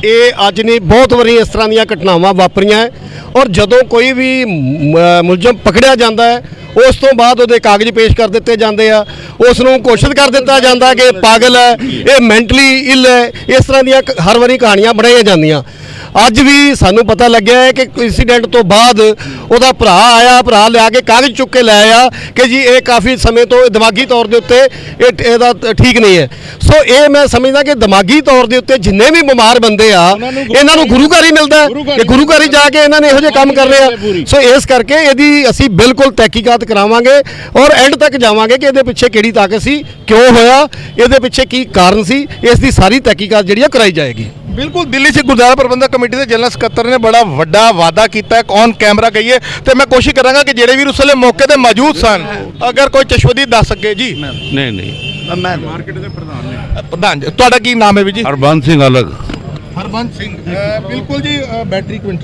ਇਹ ਅੱਜ ਨਹੀਂ ਬਹੁਤ ਵਾਰੀ ਇਸ ਤਰ੍ਹਾਂ ਦੀਆਂ ਘਟਨਾਵਾਂ ਵਾਪਰੀਆਂ ਹੈ ਔਰ ਜਦੋਂ ਕੋਈ ਵੀ ਮੁਲਜ਼ਮ ਪਕੜਿਆ ਜਾਂਦਾ ਹੈ ਉਸ ਤੋਂ ਬਾਅਦ ਉਹਦੇ ਕਾਗਜ਼ ਪੇਸ਼ ਕਰ ਦਿੱਤੇ ਜਾਂਦੇ ਆ, ਉਸ ਨੂੰ ਘੋਸ਼ਿਤ ਕਰ ਦਿੱਤਾ ਜਾਂਦਾ ਕਿ ਪਾਗਲ ਹੈ, ਇਹ ਮੈਂਟਲੀ ਇਲ ਹੈ। ਇਸ ਤਰ੍ਹਾਂ ਦੀਆਂ ਹਰ ਵਾਰੀ ਕਹਾਣੀਆਂ ਬਣਾਈਆਂ ਜਾਂਦੀਆਂ। ਅੱਜ ਵੀ ਸਾਨੂੰ ਪਤਾ ਲੱਗਿਆ ਹੈ ਕਿ ਇੰਸੀਡੈਂਟ ਤੋਂ ਬਾਅਦ ਉਹਦਾ ਭਰਾ ਆਇਆ, ਭਰਾ ਲਿਆ ਕੇ ਕਾਗਜ਼ ਚੁੱਕ ਕੇ ਲੈ ਆਇਆ ਕਿ ਜੀ ਇਹ ਕਾਫੀ ਸਮੇਂ ਤੋਂ ਦਿਮਾਗੀ ਤੌਰ ਦੇ ਉੱਤੇ ਇਹਦਾ ਠੀਕ ਨਹੀਂ ਹੈ। ਸੋ ਇਹ ਮੈਂ ਸਮਝਦਾ ਕਿ ਦਿਮਾਗੀ ਤੌਰ ਦੇ ਉੱਤੇ ਜਿੰਨੇ ਵੀ ਬਿਮਾਰ ਬੰਦੇ ਆ ਇਹਨਾਂ ਨੂੰ ਗੁਰੂ ਘਰ ਹੀ ਮਿਲਦਾ ਕਿ ਗੁਰੂ ਘਰ ਹੀ ਜਾ ਕੇ ਇਹਨਾਂ ਨੇ ਇਹੋ ਜਿਹੇ ਕੰਮ ਕਰਨੇ ਆ। ਸੋ ਇਸ ਕਰਕੇ ਇਹਦੀ ਅਸੀਂ ਬਿਲਕੁਲ ਤਹਿਕੀਕਾਤ ਕਰਾਵਾਂਗੇ ਔਰ ਐਂਡ ਤੱਕ ਜਾਵਾਂਗੇ ਕਿ ਇਹਦੇ ਪਿੱਛੇ ਕਿਹੜੀ ਤਾਕਤ ਸੀ, ਕਿਉਂ ਹੋਇਆ, ਇਹਦੇ ਪਿੱਛੇ ਕੀ ਕਾਰਨ ਸੀ, ਇਸ ਦੀ ਸਾਰੀ ਤਹਿਕੀਕਾਤ ਜਿਹੜੀ ਆ ਕਰਾਈ ਜਾਏਗੀ। ਬਿਲਕੁਲ ਦਿੱਲੀ ਸਿੱਖ ਗੁਰਦੁਆਰਾ ਪ੍ਰਬੰਧਕ ਕਮੇਟੀ ਦੇ ਜਨਰਲ ਸਕੱਤਰ ਨੇ ਬੜਾ ਵੱਡਾ ਵਾਅਦਾ ਕੀਤਾ ਹੈ ਔਨ ਕੈਮਰਾ ਕਹੀਏ, ਤੇ ਮੈਂ ਕੋਸ਼ਿਸ਼ ਕਰਾਂਗਾ ਕਿ ਜਿਹੜੇ ਵੀ ਉਸ ਵੇਲੇ ਮੌਕੇ ਤੇ ਮੌਜੂਦ ਸਨ ਅਗਰ ਕੋਈ ਚਸ਼ਵਦੀ ਦੱਸ ਸਕੇ ਜੀ। ਨਹੀਂ ਮੈਂ ਮਾਰਕੀਟ ਦੇ ਪ੍ਰਧਾਨ ਜੀ, ਤੁਹਾਡਾ ਕੀ ਨਾਮ ਹੈ ਵੀ ਜੀ? ਹਰਬੰਸ ਸਿੰਘ ਅਲਗ। ਹਰਬੰਸ ਸਿੰਘ ਬਿਲਕੁਲ ਜੀ। ਬੈਟਰੀ ਕੁਇੰਟ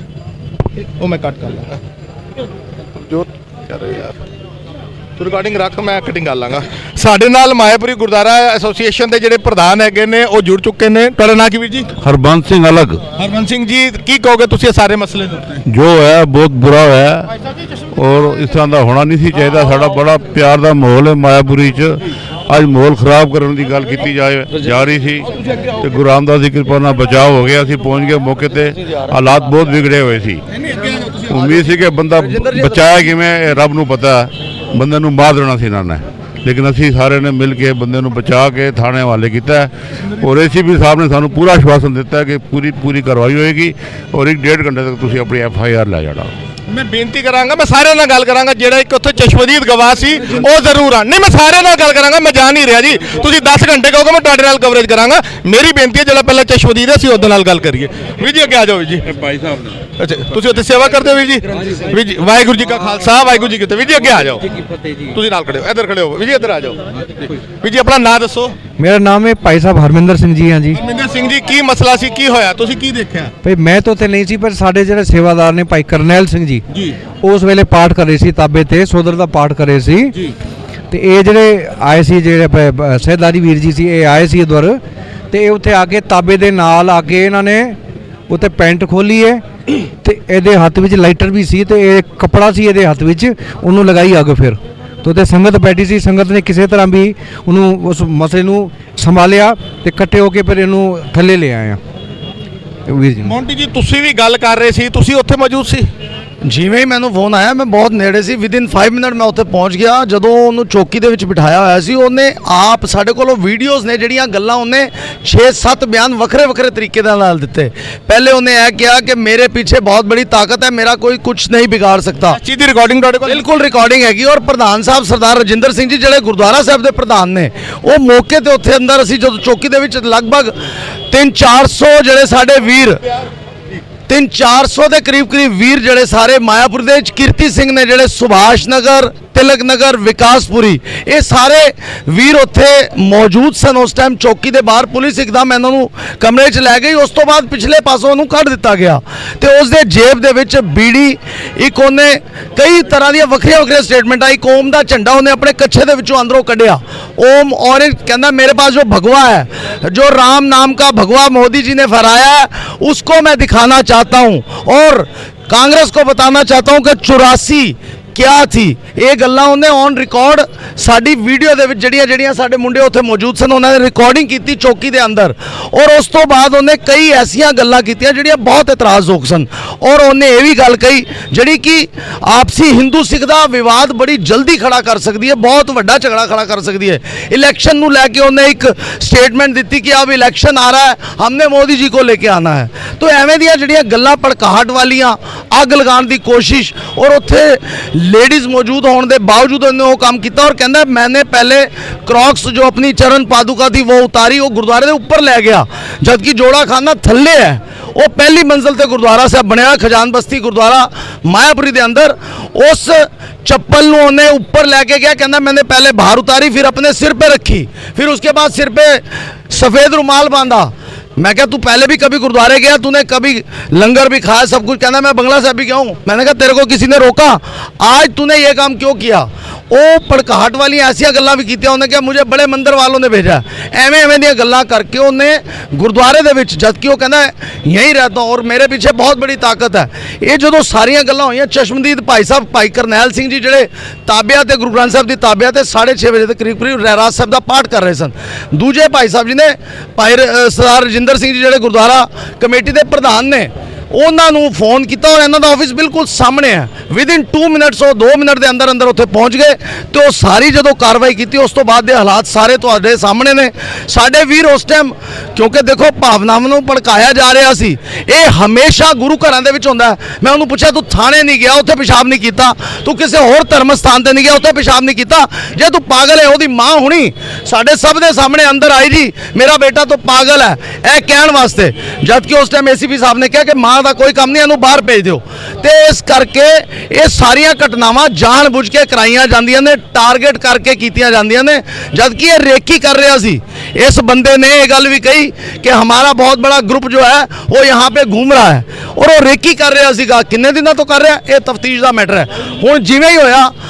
ਉਹ ਮੈਂ ਕੱਟ ਕਰ ਲਾਂਗਾ। ਜੋਤ ਕਰ ਰਹੇ ਯਾਰ ਤੂੰ ਰਿਕਾਰਡਿੰਗ ਰੱਖ, ਮੈਂ ਕਟਿੰਗ ਕਰ ਲਾਂਗਾ। ਸਾਡੇ ਨਾਲ ਮਾਇਆਪੁਰੀ ਗੁਰਦੁਆਰਾ ਐਸੋਸੀਏਸ਼ਨ ਦੇ ਜਿਹੜੇ ਪ੍ਰਧਾਨ ਹੈਗੇ ਨੇ ਉਹ ਜੁੜ ਚੁੱਕੇ ਨੇ। ਤੁਹਾਡਾ ਨਾਂ ਕੀ ਵੀਰ ਜੀ? ਹਰਬੰਸ ਸਿੰਘ ਅਲੱਗ। ਹਰਬੰਸ ਸਿੰਘ ਜੀ, ਕੀ ਕਹੋਗੇ ਤੁਸੀਂ ਇਹ ਸਾਰੇ ਮਸਲੇ ਦੇ ਉੱਤੇ? ਜੋ ਹੈ ਬਹੁਤ ਬੁਰਾ ਹੋਇਆ ਔਰ ਇਸ ਤਰ੍ਹਾਂ ਦਾ ਹੋਣਾ ਨਹੀਂ ਸੀ ਚਾਹੀਦਾ। ਸਾਡਾ ਬੜਾ ਪਿਆਰ ਦਾ ਮਾਹੌਲ ਹੈ ਮਾਇਆਪੁਰੀ 'ਚ, ਅੱਜ ਮਾਹੌਲ ਖਰਾਬ ਕਰਨ ਦੀ ਗੱਲ ਕੀਤੀ ਜਾ ਰਹੀ ਸੀ ਤੇ ਗੁਰੂ ਰਾਮਦਾਸ ਦੀ ਕਿਰਪਾ ਨਾਲ ਬਚਾਅ ਹੋ ਗਿਆ। ਅਸੀਂ ਪਹੁੰਚ ਗਏ ਮੌਕੇ ਤੇ, ਹਾਲਾਤ ਬਹੁਤ ਵਿਗੜੇ ਹੋਏ ਸੀ। ਉਮੀਦ ਸੀ ਕਿ ਬੰਦਾ ਬਚਾਇਆ ਕਿਵੇਂ, ਇਹ ਰੱਬ ਨੂੰ ਪਤਾ ਹੈ। ਬੰਦੇ ਨੂੰ ਮਾਰ ਦੇਣਾ ਸੀ ਇਹਨਾਂ ਨੇ, ਲੇਕਿਨ ਅਸੀਂ ਸਾਰਿਆਂ ਨੇ ਮਿਲ ਕੇ ਬੰਦੇ ਨੂੰ ਬਚਾ ਕੇ ਥਾਣੇ ਹਵਾਲੇ ਕੀਤਾ ਔਰ ACP ਸਾਹਿਬ ਨੇ ਸਾਨੂੰ ਪੂਰਾ ਆਸ਼ਵਾਸਨ ਦਿੱਤਾ ਕਿ ਪੂਰੀ ਕਾਰਵਾਈ ਹੋਏਗੀ ਔਰ 1.5 ਘੰਟੇ ਤੱਕ ਤੁਸੀਂ ਆਪਣੀ FIR ਲੈ ਜਾਣਾ। ਮੈਂ ਬੇਨਤੀ ਕਰਾਂਗਾ, ਮੈਂ ਸਾਰਿਆਂ ਨਾਲ ਗੱਲ ਕਰਾਂਗਾ। ਜਿਹੜਾ ਇੱਕ ਉੱਥੇ ਚਸ਼ਮਦੀਦ ਗਵਾਹ ਸੀ ਉਹ ਜ਼ਰੂਰ ਆ। ਨਹੀਂ, ਮੈਂ ਸਾਰਿਆਂ ਨਾਲ ਗੱਲ ਕਰਾਂਗਾ, ਮੈਂ ਜਾ ਨਹੀਂ ਰਿਹਾ ਜੀ। ਤੁਸੀਂ 10 ਘੰਟੇ ਕਹੋਗੇ ਮੈਂ ਤੁਹਾਡੇ ਨਾਲ ਕਵਰੇਜ ਕਰਾਂਗਾ। ਮੇਰੀ ਬੇਨਤੀ ਹੈ ਜਿਹੜਾ ਪਹਿਲਾਂ ਚਸ਼ਮਦੀਦ ਹੈ ਅਸੀਂ ਉਹਦੇ ਨਾਲ ਗੱਲ ਕਰੀਏ। ਵੀਰ ਜੀ ਅੱਗੇ ਆ ਜਾਓ। ਵੀਰ ਜੀ ਭਾਈ ਸਾਹਿਬ ਨੇ, ਅੱਛਾ, ਤੁਸੀਂ ਉੱਥੇ ਸੇਵਾ ਕਰਦੇ ਹੋ ਵੀਰ ਜੀ? ਵੀਰ ਜੀ ਵਾਹਿਗੁਰੂ ਜੀ ਕਾ ਖਾਲਸਾ ਵਾਹਿਗੁਰੂ ਜੀ ਕੀ ਫਤਿਹ। ਵੀਰ ਜੀ ਅੱਗੇ ਆ ਜਾਓ, ਤੁਸੀਂ ਨਾਲ ਖੜੇ ਹੋ, ਇੱਧਰ ਖੜੇ ਹੋ। ਵੀਰ ਜੀ ਇੱਧਰ ਆ ਜਾਓ। ਵੀਰ ਜੀ ਆਪਣਾ ਨਾਂ ਦੱਸੋ। मेरा नाम है भाई साहब हरमिंदर सिंह जी। हाँ जी, ਹਰਮਿੰਦਰ ਸਿੰਘ ਜੀ, ਕੀ ਮਸਲਾ ਸੀ, ਕੀ ਹੋਇਆ, ਤੁਸੀਂ ਕੀ ਦੇਖਿਆ? भाई मैं तो उत्थे नहीं सी, पर साडे ਜਿਹੜੇ ਸੇਵਾਦਾਰ ਨੇ ਭਾਈ ਕਰਨੈਲ ਸਿੰਘ ਜੀ ਉਸ ਵੇਲੇ ਪਾਠ ਕਰ ਰਹੇ ਸੀ ਤਾਬੇ ਤੇ, ਸੋਦਰ ਦਾ ਪਾਠ ਕਰ ਰਹੇ ਸੀ ਤੇ ਇਹ ਜਿਹੜੇ ਆਏ ਸੀ, ਜਿਹੜੇ ਸਹਿਦਾਰੀ ਵੀਰ ਜੀ ਸੀ, ਇਹ ਆਏ ਸੀ ਉਧਰ ਤੇ ਇਹ ਉੱਥੇ ਆ ਕੇ ਤਾਬੇ ਦੇ ਨਾਲ ਆ ਕੇ ਇਹਨਾਂ ਨੇ ਉੱਥੇ ਪੈਂਟ ਖੋਲੀ ਹੈ ਤੇ ਇਹਦੇ ਹੱਥ ਵਿੱਚ ਲਾਈਟਰ ਵੀ ਸੀ ਤੇ ਇਹ ਕੱਪੜਾ ਸੀ ਇਹਦੇ ਹੱਥ ਵਿੱਚ, ਉਹਨੂੰ ਲਗਾਈ ਅੱਗ। ਫਿਰ तो ते संगत बैठी सी, संगत ने किसी तरह भी उन्होंने उस मसले नूं संभालिया ते इकट्ठे होके फिर इनू थल्ले ले आए वीर जी। ਮੌਂਟੀ ਜੀ, ਤੁਸੀਂ ਵੀ ਗੱਲ ਕਰ ਰਹੇ ਸੀ, ਤੁਸੀਂ ਉੱਥੇ ਮੌਜੂਦ ਸੀ? ਜਿਵੇਂ ਹੀ ਮੈਨੂੰ ਫੋਨ ਆਇਆ ਮੈਂ ਬਹੁਤ ਨੇੜੇ ਸੀ, ਵਿਦਿਨ 5 ਮਿੰਟ ਮੈਂ ਉੱਥੇ ਪਹੁੰਚ ਗਿਆ। ਜਦੋਂ ਉਹਨੂੰ ਚੌਕੀ ਦੇ ਵਿੱਚ ਬਿਠਾਇਆ ਹੋਇਆ ਸੀ, ਉਹਨੇ ਆਪ ਸਾਡੇ ਕੋਲੋਂ ਵੀਡੀਓਜ਼ ਨੇ ਜਿਹੜੀਆਂ ਗੱਲਾਂ, ਉਹਨੇ 6-7 ਬਿਆਨ ਵੱਖਰੇ ਤਰੀਕੇ ਦੇ ਨਾਲ ਦਿੱਤੇ। ਪਹਿਲੇ ਉਹਨੇ ਇਹ ਕਿਹਾ ਕਿ ਮੇਰੇ ਪਿੱਛੇ ਬਹੁਤ ਬੜੀ ਤਾਕਤ ਹੈ, ਮੇਰਾ ਕੋਈ ਕੁਝ ਨਹੀਂ ਵਿਗਾੜ ਸਕਦਾ। ਚੀਜ਼ ਦੀ ਰਿਕਾਰਡਿੰਗ ਤੁਹਾਡੇ ਕੋਲ? ਬਿਲਕੁਲ ਰਿਕਾਰਡਿੰਗ ਹੈਗੀ। ਔਰ ਪ੍ਰਧਾਨ ਸਾਹਿਬ ਸਰਦਾਰ ਰਜਿੰਦਰ ਸਿੰਘ ਜੀ ਜਿਹੜੇ ਗੁਰਦੁਆਰਾ ਸਾਹਿਬ ਦੇ ਪ੍ਰਧਾਨ ਨੇ, ਉਹ ਮੌਕੇ ਤੇ ਉੱਥੇ ਅੰਦਰ ਅਸੀਂ ਜਦੋਂ ਚੌਕੀ ਦੇ ਵਿੱਚ ਲਗਭਗ 300-400 ਜਿਹੜੇ ਸਾਡੇ ਵੀਰ 300-400 ਦੇ ਕਰੀਬ ਵੀਰ ਜਿਹੜੇ ਸਾਰੇ ਮਾਇਆਪੁਰ ਦੇ ਵਿੱਚ, ਕੀਰਤੀ ਸਿੰਘ ਨੇ ਜਿਹੜੇ ਸੁਭਾਸ਼ ਨਗਰ, ਤਿਲਕ ਨਗਰ, ਵਿਕਾਸਪੁਰੀ, ਇਹ ਸਾਰੇ ਵੀਰ ਉੱਥੇ ਮੌਜੂਦ ਸਨ ਉਸ ਟਾਈਮ ਚੌਕੀ ਦੇ ਬਾਹਰ। ਪੁਲਿਸ ਇੱਕਦਮ ਇਹਨਾਂ ਨੂੰ ਕਮਰੇ 'ਚ ਲੈ ਗਈ। ਉਸ ਤੋਂ ਬਾਅਦ ਪਿਛਲੇ ਪਾਸੋਂ ਉਹਨੂੰ ਕੱਢ ਦਿੱਤਾ ਗਿਆ ਤੇ ਉਸ ਦੇ ਜੇਬ ਦੇ ਵਿੱਚ ਬੀੜੀ, ਇੱਕ ਉਹਨੇ ਕਈ ਤਰ੍ਹਾਂ ਦੀਆਂ ਵੱਖਰੀਆਂ ਸਟੇਟਮੈਂਟਾਂ, ਇੱਕ ਓਮ ਦਾ ਝੰਡਾ ਉਹਨੇ ਆਪਣੇ ਕੱਛੇ ਦੇ ਵਿੱਚੋਂ ਅੰਦਰੋਂ ਕੱਢਿਆ। ओम और कहना मेरे पास जो भगवा है, जो राम नाम का भगवा मोदी जी ने फहराया है, उसको मैं दिखाना चाहता हूं और कांग्रेस को बताना चाहता हूं कि 84 क्या थी। ये गल्लां उन्हें ऑन रिकॉर्ड साडी वीडियो दे विच जड़ियां साडे मुंडे उत्थे मौजूद सन, उन्होंने रिकॉर्डिंग की चौकी दे अंदर और उस तो बाद उन्हें कई ऐसियां गल्लां कीतियां जड़ियां बहुत इतराजयोग सन। और उन्हें ये भी गल कही जिहड़ी कि आपसी हिंदू सिख दा विवाद बड़ी जल्दी खड़ा कर सकती है, बहुत वड्डा झगड़ा खड़ा कर सकती है। इलैक्शन नूं लैके उन्हें एक स्टेटमेंट दी कि अब इलैक्शन आ रहा है, हमने मोदी जी को लेके आना है। तो एवें दियां जड़ियां गल्लां भड़काहट वालियां, अग लगाने की कोशिश, और उत्थे लेडीज़ मौजूद होने के बावजूद उन्होंने वो काम किया और कहना मैंने पहले क्रॉक्स जो अपनी चरण पादुका थी वो उतारी, वो गुरुद्वारे के ऊपर ले गया, जबकि जोड़ा खाना थल्ले है। वो पहली मंजिल से गुरुद्वारा साहब बनया खजान बस्ती गुरुद्वारा मायापुरी के अंदर। उस चप्पल नूं उन्हें ऊपर लेके गया, कहना मैंने पहले बाहर उतारी, फिर अपने सिर पे रखी, फिर उसके बाद सिर पे सफ़ेद रुमाल बांधा। मैं क्या तू पहले भी कभी गुरुद्वारे गया, तूने कभी लंगर भी खाया, सब कुछ? कहना मैं बंगला साहब भी गया हूँ। मैंने कहा तेरे को किसी ने रोका? आज तूने ये काम क्यों किया? वो भड़काहट वाली ऐसिया गल्लां भी कीतियां। उन्हें क्या मुझे बड़े मंदिर वालों ने भेजा, एवें दी गल्लां करके उन्हें गुरुद्वारे दे विच, जबकि वो कहना यहीं रहता हूँ और मेरे पीछे बहुत बड़ी ताकत है। ये जो सारियां गल्लां होईयां, चश्मदीद भाई साहब भाई करनैल सिंह जी जिहड़े ताबिया ते गुरु ग्रंथ साहब की ताबिया ते 6:30 बजे के करीब रहराज साहब का पाठ कर रहे सन। दूजे भाई साहब जी ने भाई सरदार रजिंदर सिंह जी जिहड़े गुरुद्वारा कमेटी के प्रधान ने, उन्होंने फोन किया और इन्हों का ऑफिस बिल्कुल सामने है। विदिन 2 मिनट्स 2 मिनट के अंदर अंदर उत्थे पहुँच गए तो सारी जो कार्रवाई की उस तो बाद हालात सारे तुहाडे सामने ने। साडे वीर उस टाइम क्योंकि देखो भावनावां नूं भड़काया जा रहा सी, ये हमेशा गुरु घरां दे विच हुंदा है। मैं उन्होंने पूछा तू थाने नहीं गया, उत्थे पेशाब नहीं किया, तू किसी होर धर्म स्थान ते नहीं गया, उत्थे पेशाब नहीं किया, जे तू पागल है ओहदी माँ हुणी साडे सब दे सामने अंदर आई जी मेरा बेटा तो पागल है यह कहण वास्ते, जबकि उस टाइम ACP साहब ने कहा कि माँ का कोई काम नहीं, इन्हू बाहर भेज दो। तो इस करके ये सारिया घटनावां जानबूझ के कराइया जांदियां ने, टारगेट करके कीतियां जांदियां ने, जबकि ये रेकी कर रहा सी। इस बंदे ने ये गल भी कही कि हमारा बहुत बड़ा ग्रुप जो है वो यहाँ पे घूम रहा है और वो रेकी कर रहा सीगा किन्ने दिनों तो कर रहा ये तफ्तीश का मैटर है। हुण जिवें ही होया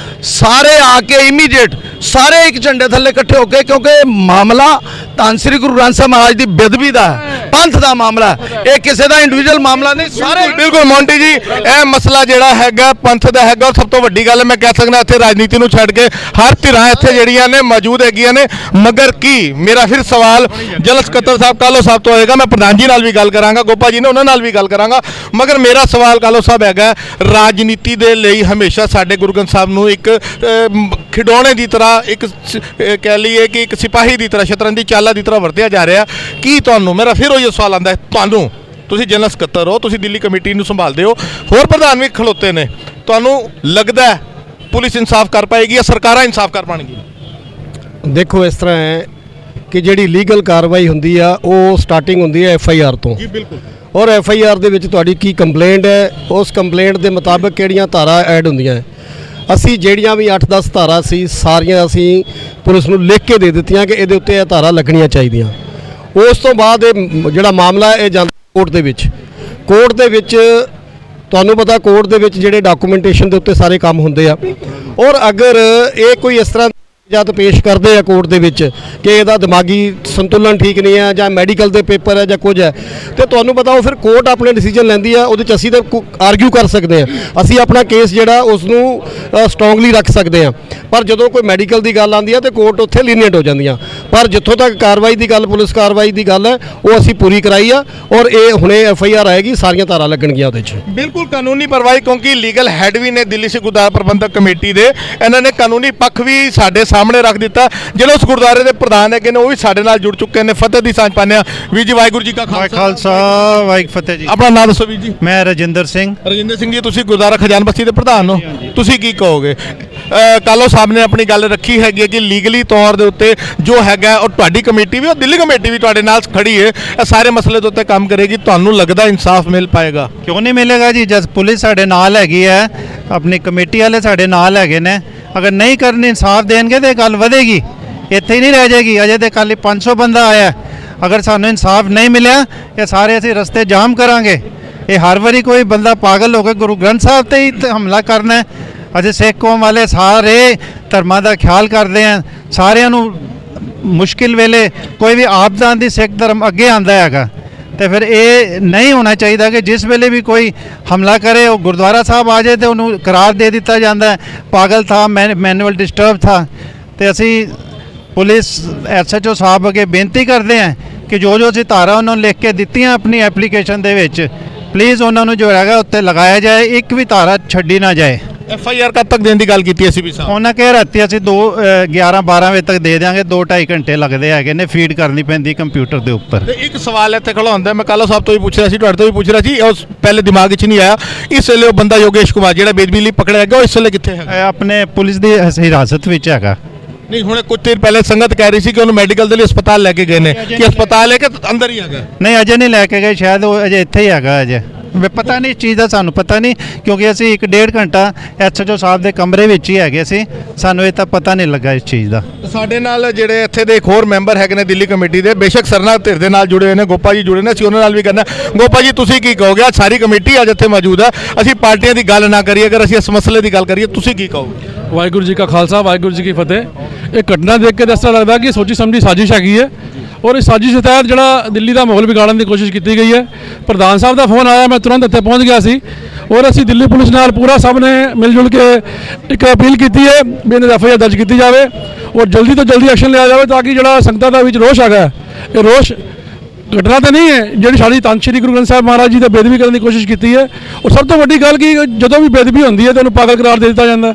सारे आके इमीडिएट सारे एक झंडे थले इकट्ठे होके क्योंकि मामला धन श्री गुरु ग्रंथ साहिब महाराज की बेदबी का है, पंथ का मामला है, ये किसी का इंडिविजुअल मामला नहीं सारे। बिल्कुल मोंटी जी ਇਹ ਮਸਲਾ ਜਿਹੜਾ ਹੈਗਾ ਪੰਥ ਦਾ ਹੈਗਾ। ਸਭ ਤੋਂ ਵੱਡੀ ਗੱਲ ਮੈਂ ਕਹਿ ਸਕਦਾ ਇੱਥੇ ਰਾਜਨੀਤੀ ਨੂੰ ਛੱਡ ਕੇ ਹਰ ਧਿਰਾਂ ਇੱਥੇ ਜਿਹੜੀਆਂ ਨੇ ਮੌਜੂਦ ਹੈਗੀਆਂ ਨੇ। ਮਗਰ ਕੀ ਮੇਰਾ ਫਿਰ ਸਵਾਲ ਜਨਰਲ ਸਕੱਤਰ ਸਾਹਿਬ ਕਾਲੋ ਸਾਹਿਬ ਤੋਂ ਹੋਏਗਾ। ਮੈਂ ਪ੍ਰਧਾਨ ਜੀ ਨਾਲ ਵੀ ਗੱਲ ਕਰਾਂਗਾ, ਗੋਪਾ ਜੀ ਨੇ ਉਹਨਾਂ ਨਾਲ ਵੀ ਗੱਲ ਕਰਾਂਗਾ। ਮਗਰ ਮੇਰਾ ਸਵਾਲ ਕਾਲੋ ਸਾਹਿਬ ਹੈਗਾ ਰਾਜਨੀਤੀ ਦੇ ਲਈ ਹਮੇਸ਼ਾ ਸਾਡੇ ਗੁਰੂ ਗ੍ਰੰਥ ਸਾਹਿਬ ਨੂੰ ਇੱਕ ਖਿਡੌਣੇ ਦੀ ਤਰ੍ਹਾਂ ਇੱਕ ਕਹਿ ਲਈਏ ਕਿ ਇੱਕ ਸਿਪਾਹੀ ਦੀ ਤਰ੍ਹਾਂ ਸ਼ਤਰੰਜ ਦੀ ਚਾਲਾਂ ਦੀ ਤਰ੍ਹਾਂ ਵਰਤਿਆ ਜਾ ਰਿਹਾ। ਕੀ ਤੁਹਾਨੂੰ ਮੇਰਾ ਫਿਰ ਉਹ ਸਵਾਲ ਆਉਂਦਾ ਤੁਹਾਨੂੰ ਤੁਸੀਂ ਜਨਰਲ ਸਕੱਤਰ ਹੋ, ਤੁਸੀਂ ਦਿੱਲੀ ਕਮੇਟੀ ਨੂੰ ਸੰਭਾਲਦੇ ਹੋ, ਹੋਰ ਪ੍ਰਧਾਨ ਵੀ ਖਲੋਤੇ ਨੇ, ਤੁਹਾਨੂੰ ਲੱਗਦਾ ਹੈ ਪੁਲਿਸ ਇਨਸਾਫ ਕਰ ਪਾਏਗੀ ਜਾਂ ਸਰਕਾਰਾਂ ਇਨਸਾਫ ਕਰ ਪਾਣਗੀਆਂ? ਦੇਖੋ ਇਸ ਤਰ੍ਹਾਂ ਹੈ ਕਿ ਜਿਹੜੀ ਲੀਗਲ ਕਾਰਵਾਈ ਹੁੰਦੀ ਆ ਉਹ ਸਟਾਰਟਿੰਗ ਹੁੰਦੀ ਹੈ FIR ਤੋਂ ਜੀ ਬਿਲਕੁਲ। ਔਰ FIR ਦੇ ਵਿੱਚ ਤੁਹਾਡੀ ਕੀ ਕੰਪਲੇਂਟ ਹੈ, ਉਸ ਕੰਪਲੇਂਟ ਦੇ ਮੁਤਾਬਕ ਕਿਹੜੀਆਂ ਧਾਰਾ ਐਡ ਹੁੰਦੀਆਂ ਹੈ। ਅਸੀਂ ਜਿਹੜੀਆਂ ਵੀ 8-10 ਧਾਰਾ ਸੀ ਸਾਰੀਆਂ ਅਸੀਂ ਪੁਲਿਸ ਨੂੰ ਲਿਖ ਕੇ ਦੇ ਦਿੱਤੀਆਂ ਕਿ ਇਹਦੇ ਉੱਤੇ ਇਹ ਧਾਰਾ ਲੱਗਣੀਆਂ ਚਾਹੀਦੀਆਂ। ਉਸ ਤੋਂ ਬਾਅਦ ਇਹ ਜਿਹੜਾ ਮਾਮਲਾ ਇਹ ਜਾਂਦਾ ਕੋਰਟ ਦੇ ਵਿੱਚ ਤੁਹਾਨੂੰ ਪਤਾ ਕੋਰਟ ਦੇ ਵਿੱਚ ਜਿਹੜੇ ਡਾਕੂਮੈਂਟੇਸ਼ਨ ਦੇ ਉੱਤੇ ਸਾਰੇ ਕੰਮ ਹੁੰਦੇ ਆ। ਔਰ ਅਗਰ ਇਹ ਕੋਈ ਇਸ ਤਰ੍ਹਾਂ ਜਦ ਪੇਸ਼ ਕਰਦੇ ਆ ਕੋਰਟ ਦੇ ਵਿੱਚ ਕਿ ਇਹਦਾ ਦਿਮਾਗੀ ਸੰਤੁਲਨ ਠੀਕ ਨਹੀਂ ਹੈ ਜਾਂ ਮੈਡੀਕਲ ਦੇ ਪੇਪਰ ਹੈ ਜਾਂ ਕੁਝ ਹੈ ਤੇ ਤੁਹਾਨੂੰ ਪਤਾ ਉਹ ਫਿਰ ਕੋਰਟ ਆਪਣੇ ਡਿਸੀਜਨ ਲੈਂਦੀ ਆ। ਉਹਦੇ 'ਚ ਅਸੀਂ ਤਾਂ ਆਰਗਿਊ ਕਰ ਸਕਦੇ ਹਾਂ, ਅਸੀਂ ਆਪਣਾ ਕੇਸ ਜਿਹੜਾ ਉਸ ਨੂੰ ਸਟਰੋਂਗਲੀ ਰੱਖ ਸਕਦੇ ਹਾਂ। ਪਰ ਜਦੋਂ ਕੋਈ ਮੈਡੀਕਲ ਦੀ ਗੱਲ ਆਉਂਦੀ ਹੈ ਤੇ ਕੋਰਟ ਉੱਥੇ ਲੀਨੀਅੰਟ ਹੋ ਜਾਂਦੀਆਂ। ਪਰ ਜਿੱਥੋਂ ਤੱਕ ਕਾਰਵਾਈ ਦੀ ਗੱਲ ਪੁਲਿਸ ਕਾਰਵਾਈ ਦੀ ਗੱਲ ਹੈ ਉਹ ਅਸੀਂ ਪੂਰੀ ਕਰਾਈ ਆ ਔਰ ਇਹ ਹੁਣੇ FIR ਆਏਗੀ, ਸਾਰੀਆਂ ਧਾਰਾ ਲੱਗਣਗੀਆਂ ਉਹਦੇ 'ਚ। ਬਿਲਕੁਲ ਕਾਨੂੰਨੀ ਕਾਰਵਾਈ ਕਿਉਂਕਿ ਲੀਗਲ ਹੈਡ ਵੀ ਨੇ ਦਿੱਲੀ ਸਿੱਖ ਗੁਰਦੁਆਰਾ ਪ੍ਰਬੰਧਕ ਕਮੇਟੀ ਦੇ, ਇਹਨਾਂ ਨੇ ਕਾਨੂੰਨੀ ਪੱਖ ਵੀ ਸਾਡੇ ਸਾਹਮਣੇ ਰੱਖ ਦਿੱਤਾ। ਜਿਹੜੇ ਉਸ ਗੁਰਦੁਆਰੇ ਦੇ ਪ੍ਰਧਾਨ ਹੈਗੇ ਨੇ ਉਹ ਵੀ ਸਾਡੇ ਨਾਲ ਜੁੜ ਚੁੱਕੇ ਨੇ। ਫਤਿਹ ਦੀ ਸਾਂਝ ਪਾਉਂਦੇ ਹਾਂ। ਵੀਰ ਜੀ ਵਾਹਿਗੁਰੂ ਜੀ ਕਾ ਖਾਲਸਾ ਵਾਹਿਗੁਰੂ ਫਤਿਹ ਜੀ। ਆਪਣਾ ਨਾਮ ਦੱਸੋ ਵੀਰ ਜੀ। ਮੈਂ ਰਜਿੰਦਰ ਸਿੰਘ ਜੀ, ਤੁਸੀਂ ਗੁਰਦੁਆਰਾ ਖਜ਼ਾਨ ਬਸਤੀ ਦੇ ਪ੍ਰਧਾਨ ਹੋ, ਤੁਸੀਂ ਕੀ ਕਹੋਗੇ? ਕਾਲੋ ਸਾਹਿਬ ਨੇ ਆਪਣੀ ਗੱਲ ਰੱਖੀ ਹੈਗੀ ਹੈ ਕਿ ਲੀਗਲੀ ਤੌਰ ਦੇ ਉੱਤੇ ਜੋ ਹੈਗਾ ਔਰ ਤੁਹਾਡੀ ਕਮੇਟੀ ਵੀ ਔਰ ਦਿੱਲੀ ਕਮੇਟੀ ਵੀ ਤੁਹਾਡੇ ਨਾਲ ਖੜੀ ਹੈ, ਇਹ ਸਾਰੇ ਮਸਲੇ ਦੇ ਉੱਤੇ ਕੰਮ ਕਰੇਗੀ। ਤੁਹਾਨੂੰ ਲੱਗਦਾ ਇਨਸਾਫ ਮਿਲ ਪਾਏਗਾ? ਕਿਉਂ ਨਹੀਂ ਮਿਲੇਗਾ ਜੀ, ਜਦ ਪੁਲਿਸ ਸਾਡੇ ਨਾਲ ਹੈਗੀ ਹੈ, ਆਪਣੀ ਕਮੇਟੀ ਵਾਲੇ ਸਾਡੇ ਨਾਲ ਹੈਗੇ ਨੇ। ਅਗਰ ਨਹੀਂ ਕਰਨੀ ਇਨਸਾਫ ਦੇਣਗੇ ਤਾਂ ਗੱਲ ਵਧੇਗੀ, ਇੱਥੇ ਹੀ ਨਹੀਂ ਰਹਿ ਜਾਏਗੀ। ਅਜੇ ਤੇ ਕੱਲ੍ਹ 500 ਬੰਦਾ ਆਇਆ, ਅਗਰ ਸਾਨੂੰ ਇਨਸਾਫ ਨਹੀਂ ਮਿਲਿਆ ਇਹ ਸਾਰੇ ਅਸੀਂ ਰਸਤੇ ਜਾਮ ਕਰਾਂਗੇ। ਇਹ ਹਰ ਵਾਰੀ ਕੋਈ ਬੰਦਾ ਪਾਗਲ ਹੋ ਕੇ ਗੁਰੂ ਗ੍ਰੰਥ ਸਾਹਿਬ ਤੇ ਹੀ ਹਮਲਾ ਕਰਨਾ। ਅਸੀਂ ਸਿੱਖ ਕੌਮ ਵਾਲੇ ਸਾਰੇ ਧਰਮਾਂ ਦਾ ਖਿਆਲ ਕਰਦੇ ਹਾਂ, ਸਾਰਿਆਂ ਨੂੰ ਮੁਸ਼ਕਿਲ ਵੇਲੇ ਕੋਈ ਵੀ ਆਪਦਾ ਆਉਂਦੀ ਸਿੱਖ ਧਰਮ ਅੱਗੇ ਆਉਂਦਾ ਹੈਗਾ। ਤੇ ਫਿਰ ਇਹ ਨਹੀਂ ਹੋਣਾ ਚਾਹੀਦਾ ਕਿ ਜਿਸ ਵੇਲੇ ਵੀ ਕੋਈ ਹਮਲਾ ਕਰੇ ਉਹ ਗੁਰਦੁਆਰਾ ਸਾਹਿਬ ਆ ਜਾਏ ਤੇ ਉਹਨੂੰ ਕਰਾਰ ਦੇ ਦਿੱਤਾ ਜਾਂਦਾ ਹੈ ਪਾਗਲ ਥਾ, ਮੈਨੂਅਲ ਡਿਸਟਰਬ ਥਾ। ਤੇ ਅਸੀਂ ਪੁਲਿਸ SHO ਸਾਹਿਬ ਅੱਗੇ ਬੇਨਤੀ ਕਰਦੇ ਹਾਂ ਕਿ ਜੋ ਅਸੀਂ ਧਾਰਾ ਉਹਨਾਂ ਨੂੰ ਲਿਖ ਕੇ ਦਿੱਤੀਆਂ ਆਪਣੀ ਐਪਲੀਕੇਸ਼ਨ ਦੇ ਵਿੱਚ, ਪਲੀਜ਼ ਉਹਨਾਂ ਨੂੰ ਜੋ ਹੈਗਾ ਉੱਤੇ ਲਗਾਇਆ ਜਾਏ, ਇੱਕ ਵੀ ਧਾਰਾ ਛੱਡੀ ਨਾ ਜਾਏ। FIR ਕਦ ਤੱਕ ਦੇਣ ਦੀ ਗੱਲ ਕੀਤੀ ਅਸੀਂ ਵੀ ਸਾਹਿਬ? ਉਹਨਾਂ ਕਹਿ ਰਾਤੀ ਅਸੀਂ 11-12 ਵਜੇ ਤੱਕ ਦੇ ਦਿਆਂਗੇ, 2-2.5 ਘੰਟੇ ਲੱਗਦੇ ਹੈਗੇ ਨੇ, ਫੀਡ ਕਰਨੀ ਪੈਂਦੀ ਕੰਪਿਊਟਰ ਦੇ ਉੱਪਰ। ਤੇ ਇੱਕ ਸਵਾਲ ਇੱਥੇ ਖੜਾ ਹੁੰਦਾ, ਮੈਂ ਕਾਲੋ ਸਾਹਿਬ ਤੋਂ ਵੀ ਪੁੱਛ ਰਿਹਾ ਸੀ, ਤੁਹਾਡੇ ਤੋਂ ਵੀ ਪੁੱਛ ਰਿਹਾ ਸੀ, ਉਸ ਪਹਿਲੇ ਦਿਮਾਗ 'ਚ ਨਹੀਂ ਆਇਆ। ਇਸ ਵੇਲੇ ਉਹ ਬੰਦਾ ਯੋਗੇਸ਼ ਕੁਮਾਰ ਜਿਹੜਾ ਬੇਦਬੀ ਲਈ ਪਕੜਿਆ ਗਿਆ ਉਹ ਇਸ ਵੇਲੇ ਕਿੱਥੇ ਹੈਗਾ? ਆਪਣੇ ਪੁਲਿਸ ਦੀ ਹਿਰਾਸਤ ਵਿੱਚ ਹੈਗਾ। ਨਹੀਂ ਹੁਣੇ ਕੁਝ ਦੇਰ ਪਹਿਲੇ ਸੰਗਤ ਕਹਿ ਰਹੀ ਸੀ ਕਿ ਉਹਨੂੰ ਮੈਡੀਕਲ ਦੇ ਲਈ ਹਸਪਤਾਲ ਲੈ ਕੇ ਗਏ ਨੇ, ਕਿ ਹਸਪਤਾਲ ਲੈ ਕੇ ਅੰਦਰ ਹੀ ਹੈਗਾ? ਨਹੀਂ ਅਜੇ ਨਹੀਂ ਲੈ ਕੇ ਗਏ, ਸ਼ਾਇਦ ਉਹ ਅਜੇ ਇੱਥੇ ਹੀ ਹੈਗਾ। ਅਜੇ ਪਤਾ ਨਹੀਂ ਇਸ ਚੀਜ਼ ਦਾ, ਸਾਨੂੰ ਪਤਾ ਨਹੀਂ ਕਿਉਂਕਿ ਅਸੀਂ 1.5 ਘੰਟਾ SHO ਸਾਹਿਬ ਦੇ ਕਮਰੇ ਵਿੱਚ ਹੀ ਹੈਗੇ ਸੀ, ਸਾਨੂੰ ਇਹ ਤਾਂ ਪਤਾ ਨਹੀਂ ਲੱਗਾ ਇਸ ਚੀਜ਼ ਦਾ। ਸਾਡੇ ਨਾਲ ਜਿਹੜੇ ਇੱਥੇ ਦੇ ਇੱਕ ਹੋਰ ਮੈਂਬਰ ਹੈਗੇ ਨੇ ਦਿੱਲੀ ਕਮੇਟੀ ਦੇ, ਬੇਸ਼ੱਕ ਸਰਨਾ ਧਿਰ ਦੇ ਨਾਲ ਜੁੜੇ ਹੋਏ ਨੇ, ਗੋਪਾ ਜੀ ਜੁੜੇ ਨੇ, ਅਸੀਂ ਉਹਨਾਂ ਨਾਲ ਵੀ ਕਰਨਾ। ਗੋਪਾ ਜੀ ਤੁਸੀਂ ਕੀ ਕਹੋਗੇ? ਅੱਜ ਸਾਰੀ ਕਮੇਟੀ ਅੱਜ ਇੱਥੇ ਮੌਜੂਦ ਹੈ, ਅਸੀਂ ਪਾਰਟੀਆਂ ਦੀ ਗੱਲ ਨਾ ਕਰੀਏ, ਅਗਰ ਅਸੀਂ ਇਸ ਮਸਲੇ ਦੀ ਗੱਲ ਕਰੀਏ ਤੁਸੀਂ ਕੀ ਕਹੋਗੇ? ਵਾਹਿਗੁਰੂ ਜੀ ਕਾ ਖਾਲਸਾ ਵਾਹਿਗੁਰੂ ਜੀ ਕੀ ਫਤਿਹ। ਇਹ ਘਟਨਾ ਦੇਖ ਕੇ ਤਾਂ ਇਸ ਤਰ੍ਹਾਂ ਲੱਗਦਾ ਕਿ ਸੋਚੀ ਸਮਝੀ ਸਾਜ਼ਿਸ਼ ਹੈਗੀ ਹੈ ਔਰ ਇਸ ਸਾਜ਼ਿਸ਼ ਦੇ ਤਹਿਤ ਜਿਹੜਾ ਦਿੱਲੀ ਦਾ ਮਾਹੌਲ ਵਿਗਾੜਨ ਦੀ ਕੋਸ਼ਿਸ਼ ਕੀਤੀ ਗਈ ਹੈ। ਪ੍ਰਧਾਨ ਸਾਹਿਬ ਦਾ ਫੋਨ ਆਇਆ, ਮੈਂ ਤੁਰੰਤ ਇੱਥੇ ਪਹੁੰਚ ਗਿਆ ਸੀ ਔਰ ਅਸੀਂ ਦਿੱਲੀ ਪੁਲਿਸ ਨਾਲ ਪੂਰਾ ਸਭ ਨੇ ਮਿਲ ਜੁਲ ਕੇ ਇੱਕ ਅਪੀਲ ਕੀਤੀ ਹੈ ਵੀ ਇਹਨਾਂ ਦੀ FIR ਦਰਜ ਕੀਤੀ ਜਾਵੇ ਔਰ ਜਲਦੀ ਤੋਂ ਜਲਦੀ ਐਕਸ਼ਨ ਲਿਆ ਜਾਵੇ ਤਾਂ ਕਿ ਜਿਹੜਾ ਸੰਗਤਾਂ ਦਾ ਵਿੱਚ ਰੋਸ਼ ਹੈਗਾ, ਇਹ ਰੋਸ਼ ਘਟਨਾ ਤਾਂ ਨਹੀਂ ਹੈ ਜਿਹੜੀ ਸਾਡੀ ਧੰਨ ਸ਼੍ਰੀ ਗੁਰੂ ਗ੍ਰੰਥ ਸਾਹਿਬ ਮਹਾਰਾਜ ਜੀ ਦਾ ਬੇਦਬੀ ਕਰਨ ਦੀ ਕੋਸ਼ਿਸ਼ ਕੀਤੀ ਹੈ। ਔਰ ਸਭ ਤੋਂ ਵੱਡੀ ਗੱਲ ਕਿ ਜਦੋਂ ਵੀ ਬੇਦਬੀ ਹੁੰਦੀ ਹੈ ਤਾਂ ਉਹਨੂੰ ਪਾਗਲ ਕਰਾਰ ਦੇ ਦਿੱਤਾ ਜਾਂਦਾ।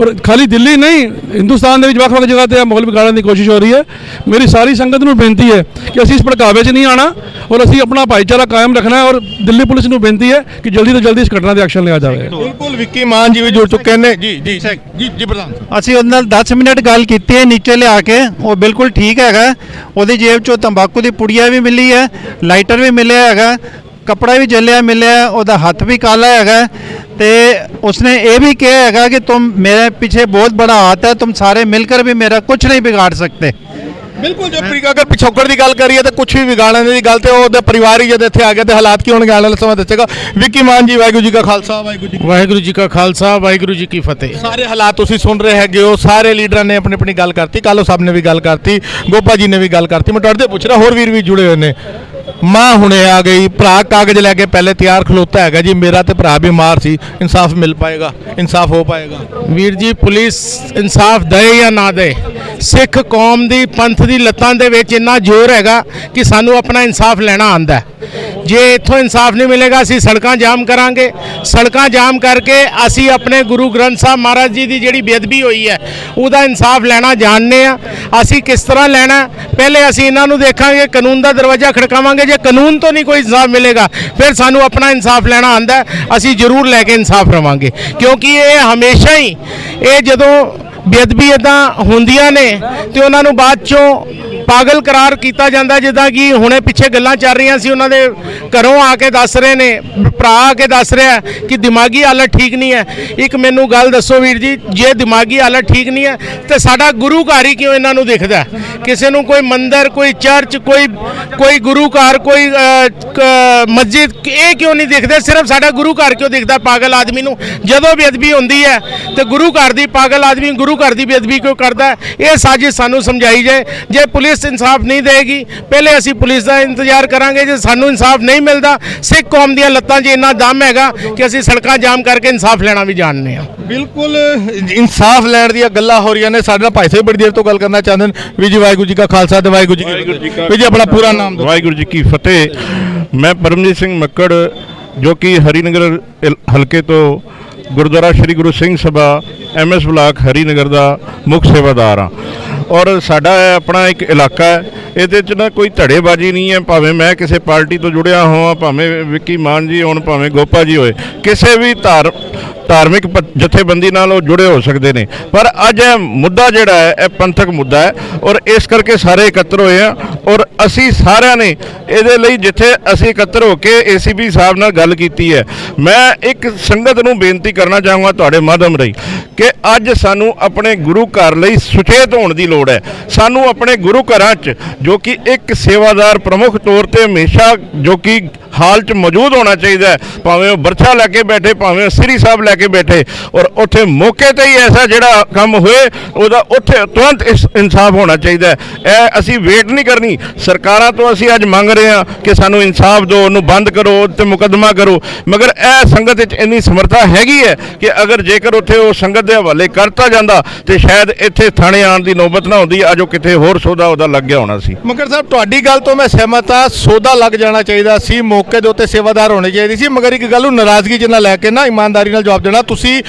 ਔਰ ਖਾਲੀ ਦਿੱਲੀ ਨਹੀਂ, ਹਿੰਦੁਸਤਾਨ ਦੇ ਵਿੱਚ ਵੱਖ-ਵੱਖ ਜਗ੍ਹਾ ਤੇ ਮਾਹੌਲ ਵਿਗਾੜਨ ਦੀ ਕੋਸ਼ਿਸ਼ ਹੋ ਰਹੀ ਹੈ। ਮੇਰੀ ਸਾਰੀ ਸੰਗਤ ਨੂੰ ਬੇਨਤੀ ਹੈ ਕਿ ਅਸੀਂ ਇਸ ਭੜਕਾਵੇ 'ਚ ਨਹੀਂ ਆਣਾ ਔਰ ਅਸੀਂ ਆਪਣਾ ਭਾਈਚਾਰਾ ਕਾਇਮ ਰੱਖਣਾ ਹੈ ਔਰ ਦਿੱਲੀ ਪੁਲਿਸ ਨੂੰ ਬੇਨਤੀ ਹੈ ਕਿ ਜਲਦੀ ਤੋਂ ਜਲਦੀ ਇਸ ਘਟਨਾ 'ਤੇ ਐਕਸ਼ਨ ਲਿਆ ਜਾਵੇ। ਬਿਲਕੁਲ ਵਿੱਕੀ ਮਾਨ ਜੀ ਵੀ ਜੁੜ ਚੁੱਕੇ ਨੇ। ਜੀ ਪ੍ਰਧਾਨ, ਅਸੀਂ ਉਹਦੇ ਨਾਲ 10 ਮਿੰਟ ਗੱਲ ਕੀਤੀ ਹੈ ਨੀਚੇ ਲਿਆ ਕੇ, ਉਹ ਬਿਲਕੁਲ ਠੀਕ ਹੈਗਾ। ਉਹਦੀ ਜੇਬ 'ਚੋਂ ਤੰਬਾਕੂ ਦੀ ਪੁੜੀਆ ਵੀ ਮਿਲੀ ਹੈ, ਲਾਈਟਰ ਵੀ ਮਿਲਿਆ ਹੈਗਾ, कपड़ा भी जलिया मिले, ਉਹਦਾ हथ भी काला हैगा। तो उसने ये भी कहा हैगा कि तुम मेरे पीछे बहुत बड़ा हाथ है, तुम सारे मिलकर भी मेरा कुछ नहीं बिगाड़ सकते। ਬਿਲਕੁਲ ਜੋ ਅਗਰ ਪਿਛੋਕੜ ਦੀ ਗੱਲ ਕਰੀਏ ਤਾਂ ਕੁਝ ਵੀ ਵਿਗਾੜਨ ਦੀ ਗੱਲ ਤੇ ਉਹਦੇ ਪਰਿਵਾਰ ਹੀ ਜਦ ਇੱਥੇ ਆ ਗਿਆ ਤੇ ਹਾਲਾਤ ਕੀ ਹੋਣਗੇ ਆਉਣ ਵਾਲੇ ਸਮਾਂ ਦੱਸੇਗਾ। ਵਿੱਕੀ ਮਾਨ ਜੀ, ਵਾਹਿਗੁਰੂ ਜੀ ਕਾ ਖਾਲਸਾ ਵਾਹਿਗੁਰੂ ਜੀ ਕਾ ਖਾਲਸਾ ਵਾਹਿਗੁਰੂ ਜੀ ਕੀ ਫਤਿਹ। ਸਾਰੇ ਹਾਲਾਤ ਤੁਸੀਂ ਸੁਣ ਰਹੇ ਹੈਗੇ ਹੋ, ਸਾਰੇ ਲੀਡਰਾਂ ਨੇ ਆਪਣੀ ਆਪਣੀ ਗੱਲ ਕਰਤੀ, ਕਾਲੋ ਸਾਹਿਬ ਨੇ ਵੀ ਗੱਲ ਕਰਤੀ, ਗੋਪਾ ਜੀ ਨੇ ਵੀ ਗੱਲ ਕਰਤੀ। ਮੈਂ ਤੁਹਾਡੇ ਤੋਂ ਪੁੱਛ ਰਿਹਾ, ਹੋਰ ਵੀਰ ਵੀ ਜੁੜੇ ਹੋਏ ਨੇ। ਮਾਂ ਹੁਣੇ ਆ ਗਈ, ਭਰਾ ਕਾਗਜ਼ ਲੈ ਕੇ ਪਹਿਲੇ ਤਿਆਰ ਖਲੋਤਾ ਹੈਗਾ ਜੀ, ਮੇਰਾ ਤੇ ਭਰਾ ਬਿਮਾਰ ਸੀ, ਇਨਸਾਫ ਮਿਲ ਪਾਏਗਾ, ਇਨਸਾਫ ਹੋ ਪਾਏਗਾ? ਵੀਰ ਜੀ ਪੁਲਿਸ ਇਨਸਾਫ ਦੇ ਜਾਂ ਨਾ ਦੇ, ਸਿੱਖ ਕੌਮ ਦੀ ਪੰਥ ਦੀ ਲੱਤਾਂ ਦੇ ਵਿੱਚ ਇੰਨਾ ਜ਼ੋਰ ਹੈਗਾ ਕਿ ਸਾਨੂੰ ਆਪਣਾ ਇਨਸਾਫ ਲੈਣਾ ਆਂਦਾ। ਜੇ ਇੱਥੋਂ ਇਨਸਾਫ ਨਹੀਂ ਮਿਲੇਗਾ ਅਸੀਂ ਸੜਕਾਂ ਜਾਮ ਕਰਾਂਗੇ। ਸੜਕਾਂ ਜਾਮ ਕਰਕੇ ਅਸੀਂ ਆਪਣੇ ਗੁਰੂ ਗ੍ਰੰਥ ਸਾਹਿਬ ਮਹਾਰਾਜ ਜੀ ਦੀ ਜਿਹੜੀ ਬੇਅਦਬੀ ਹੋਈ ਹੈ ਉਹਦਾ ਇਨਸਾਫ ਲੈਣਾ ਜਾਣਦੇ ਆ। ਅਸੀਂ ਕਿਸ ਤਰ੍ਹਾਂ ਲੈਣਾ, ਪਹਿਲੇ ਅਸੀਂ ਇਹਨਾਂ ਨੂੰ ਦੇਖਾਂਗੇ, ਕਾਨੂੰਨ ਦਾ ਦਰਵਾਜ਼ਾ ਖੜਕਾਵਾਂਗੇ। ਜੇ ਕਾਨੂੰਨ ਤੋਂ ਨਹੀਂ ਕੋਈ ਇਨਸਾਫ ਮਿਲੇਗਾ ਫਿਰ ਸਾਨੂੰ ਆਪਣਾ ਇਨਸਾਫ ਲੈਣਾ ਆਂਦਾ, ਅਸੀਂ ਜ਼ਰੂਰ ਲੈ ਕੇ ਇਨਸਾਫ ਰਵਾਂਗੇ। ਕਿਉਂਕਿ ਇਹ ਹਮੇਸ਼ਾ ਹੀ ਇਹ ਜਦੋਂ ਬੇਅਦਬੀ ਇੱਦਾਂ ਹੁੰਦੀਆਂ ਨੇ ਤੇ ਉਹਨਾਂ ਨੂੰ ਬਾਅਦ ਚੋਂ ਪਾਗਲ ਕਰਾਰ ਕੀਤਾ ਜਾਂਦਾ, ਜਿੱਦਾਂ ਕਿ ਹੁਣੇ ਪਿੱਛੇ ਗੱਲਾਂ ਚੱਲ ਰਹੀਆਂ ਸੀ, ਉਹਨਾਂ ਦੇ ਘਰੋਂ ਆ ਕੇ ਦੱਸ ਰਹੇ ਨੇ, ਭਰਾ ਆ ਕੇ ਦੱਸ ਰਿਹਾ ਕਿ ਦਿਮਾਗੀ ਹਾਲਤ ਠੀਕ ਨਹੀਂ ਹੈ। ਇੱਕ ਮੈਨੂੰ ਗੱਲ ਦੱਸੋ ਵੀਰ ਜੀ, ਜੇ ਦਿਮਾਗੀ ਹਾਲਤ ਠੀਕ ਨਹੀਂ ਹੈ ਤੇ ਸਾਡਾ ਗੁਰੂ ਘਰ ਹੀ ਕਿਉਂ ਇਹਨਾਂ ਨੂੰ ਦਿਖਦਾ? ਕਿਸੇ ਨੂੰ ਕੋਈ ਮੰਦਿਰ, ਕੋਈ ਚਰਚ, ਕੋਈ ਗੁਰੂ ਘਰ, ਕੋਈ ਮਸਜਿਦ, ਇਹ ਕਿਉਂ ਨਹੀਂ ਦਿਖਦੇ? ਸਿਰਫ ਸਾਡਾ ਗੁਰੂ ਘਰ ਕਿਉਂ ਦਿਖਦਾ ਪਾਗਲ ਆਦਮੀ ਨੂੰ? ਜਦੋਂ ਬੇਅਦਬੀ ਹੁੰਦੀ ਹੈ ਤੇ ਗੁਰੂ ਘਰ ਦੀ ਪਾਗਲ ਆਦਮੀ ਗੁਰੂ ਘਰ ਦੀ ਬੇਅਦਬੀ ਕਿਉਂ ਕਰਦਾ ਹੈ? ਇਹ ਸਾਜ਼ਿਸ਼ ਸਾਨੂੰ ਸਮਝਾਈ ਜਾਏ। ਜੇ ਪੁਲਿਸ ਇਨਸਾਫ ਨਹੀਂ ਦੇਗੀ, ਪਹਿਲੇ ਅਸੀਂ ਪੁਲਿਸ ਦਾ ਇੰਤਜ਼ਾਰ ਕਰਾਂਗੇ। ਜੇ ਸਾਨੂੰ ਇਨਸਾਫ ਨਹੀਂ ਮਿਲਦਾ, ਸਿੱਖ ਕੌਮ ਦੀਆਂ ਲੱਤਾਂ 'ਚ ਇੰਨਾ ਦਮ ਹੈਗਾ ਕਿ ਅਸੀਂ ਸੜਕਾਂ ਜਾਮ ਕਰਕੇ ਇਨਸਾਫ ਲੈਣਾ ਵੀ ਜਾਣਦੇ ਹਾਂ। ਬਿਲਕੁਲ ਇਨਸਾਫ ਲੈਣ ਦੀਆਂ ਗੱਲਾਂ ਹੋ ਰਹੀਆਂ ਨੇ। ਸਾਡੇ ਨਾਲ ਭਾਈ ਸਾਹਿਬ ਬੜੀ ਦੇਰ ਤੋਂ ਗੱਲ ਕਰਨਾ ਚਾਹੁੰਦੇ ਨੇ। ਵੀਰ ਜੀ ਵਾਹਿਗੁਰੂ ਜੀ ਕਾ ਖਾਲਸਾ ਤੇ ਵਾਹਿਗੁਰੂ ਜੀ ਕੀ ਫਤਿਹ। ਵੀਰ ਜੀ ਆਪਣਾ ਪੂਰਾ ਨਾਮ ਦਿਓ। ਵਾਹਿਗੁਰੂ ਜੀ ਕੀ ਫਤਿਹ। ਮੈਂ ਪਰਮਜੀਤ ਸਿੰਘ ਮੱਕੜ, ਜੋ ਕਿ ਹਰੀਨਗਰ ਹਲਕੇ ਤੋਂ ਗੁਰਦੁਆਰਾ ਸ਼੍ਰੀ ਗੁਰੂ ਸਿੰਘ ਸਭਾ MS ਬਲਾਕ ਹਰੀਨਗਰ ਦਾ ਮੁੱਖ ਸੇਵਾਦਾਰ ਹਾਂ। ਔਰ ਸਾਡਾ ਆਪਣਾ ਇੱਕ ਇਲਾਕਾ ਹੈ, ਇਹਦੇ 'ਚ ਨਾ ਕੋਈ ਧੜੇਬਾਜ਼ੀ ਨਹੀਂ ਹੈ। ਭਾਵੇਂ ਮੈਂ ਕਿਸੇ ਪਾਰਟੀ ਤੋਂ ਜੁੜਿਆ ਹੋਵਾਂ, ਭਾਵੇਂ ਵਿੱਕੀ ਮਾਨ ਜੀ ਹੋਣ, ਭਾਵੇਂ ਗੋਪਾ ਜੀ ਹੋਏ, ਕਿਸੇ ਵੀ ਧਾਰਮਿਕ ਜਥੇਬੰਦੀ ਨਾਲ ਉਹ ਜੁੜੇ ਹੋ ਸਕਦੇ ਨੇ। ਪਰ ਅੱਜ ਇਹ ਮੁੱਦਾ ਜਿਹੜਾ ਹੈ ਇਹ ਪੰਥਕ ਮੁੱਦਾ ਹੈ ਔਰ ਇਸ ਕਰਕੇ ਸਾਰੇ ਇਕੱਤਰ ਹੋਏ ਆ। ਔਰ ਅਸੀਂ ਸਾਰਿਆਂ ਨੇ ਇਹਦੇ ਲਈ ਜਿੱਥੇ ਅਸੀਂ ਇਕੱਤਰ ਹੋ ਕੇ ACP ਸਾਹਿਬ ਨਾਲ ਗੱਲ ਕੀਤੀ ਹੈ, ਮੈਂ ਇੱਕ ਸੰਗਤ ਨੂੰ ਬੇਨਤੀ ਕਰਨਾ ਚਾਹੂੰਗਾ ਤੁਹਾਡੇ ਮਾਧਿਅਮ ਰਾਹੀਂ ਕਿ ਅੱਜ ਸਾਨੂੰ ਆਪਣੇ ਗੁਰੂ ਘਰ ਲਈ ਸੁਚੇਤ ਹੋਣ ਦੀ ਲੋੜ ਹੈ। ਸਾਨੂੰ ਆਪਣੇ ਗੁਰੂ ਘਰਾਂ 'ਚ ਜੋ ਕਿ ਇੱਕ ਸੇਵਾਦਾਰ ਪ੍ਰਮੁੱਖ ਤੌਰ ਤੇ ਹਮੇਸ਼ਾ ਜੋ ਕਿ ਹਾਲ 'ਚ ਮੌਜੂਦ ਹੋਣਾ ਚਾਹੀਦਾ ਹੈ, ਭਾਵੇਂ ਉਹ ਬਰਛਾ ਲੈ ਕੇ ਬੈਠੇ, ਭਾਵੇਂ ਉਹ ਸ੍ਰੀ ਸਾਹਿਬ ਲੈ ਕੇ ਬੈਠੇ, ਔਰ ਉੱਥੇ ਮੌਕੇ ਤੇ ਹੀ ਐਸਾ ਜਿਹੜਾ ਕੰਮ ਹੋਏ ਉਹਦਾ ਉੱਥੇ ਤੁਰੰਤ ਇਨਸਾਫ ਹੋਣਾ ਚਾਹੀਦਾ ਹੈ। ਇਹ ਅਸੀਂ ਵੇਟ ਨਹੀਂ ਕਰਨੀ। ਸਰਕਾਰਾਂ ਤੋਂ ਅਸੀਂ ਅੱਜ ਮੰਗ ਰਹੇ ਹਾਂ ਕਿ ਸਾਨੂੰ ਇਨਸਾਫ ਦਿਓ, ਉਹਨੂੰ ਬੰਦ ਕਰੋ ਤੇ ਮੁਕੱਦਮਾ ਕਰੋ, ਮਗਰ ਇਹ ਸੰਗਤ ਵਿੱਚ ਇੰਨੀ ਸਮਰੱਥਾ ਹੈਗੀ ਹੈ ਕਿ ਅਗਰ ਜੇਕਰ ਉੱਥੇ ਉਹ ਸੰਗਤ ਦੇ ਹਵਾਲੇ ਕਰਤਾ ਜਾਂਦਾ ਤੇ ਸ਼ਾਇਦ ਇੱਥੇ ਥਾਣੇ ਆਉਣ ਦੀ ਨੌਬਤ ਨਾ ਹੁੰਦੀ, ਅੱਜ ਉਹ ਕਿਤੇ ਹੋਰ ਸੌਦਾ ਉਹਦਾ ਲੱਗ ਗਿਆ ਹੋਣਾ ਸੀ। ਮਗਰ ਸਾਹਿਬ ਤੁਹਾਡੀ ਗੱਲ ਤੋਂ ਮੈਂ ਸਹਿਮਤ ਹਾਂ, ਸੌਦਾ ਲੱਗ ਜਾਣਾ ਚਾਹੀਦਾ ਸੀ, ਮੌਕੇ ਦੇ ਉੱਤੇ ਸੇਵਾਦਾਰ ਹੋਣੇ ਚਾਹੀਦੇ ਸੀ। ਮਗਰ ਇੱਕ ਗੱਲ ਨੂੰ ਨਾਰਾਜ਼ਗੀ 'ਚ ਨਾ ਲੈ ਕੇ ਨਾ ਇਮਾਨਦਾਰੀ ਨਾਲ ਜਵਾਬ ਦੇਣਾ। ਤੁਸੀਂ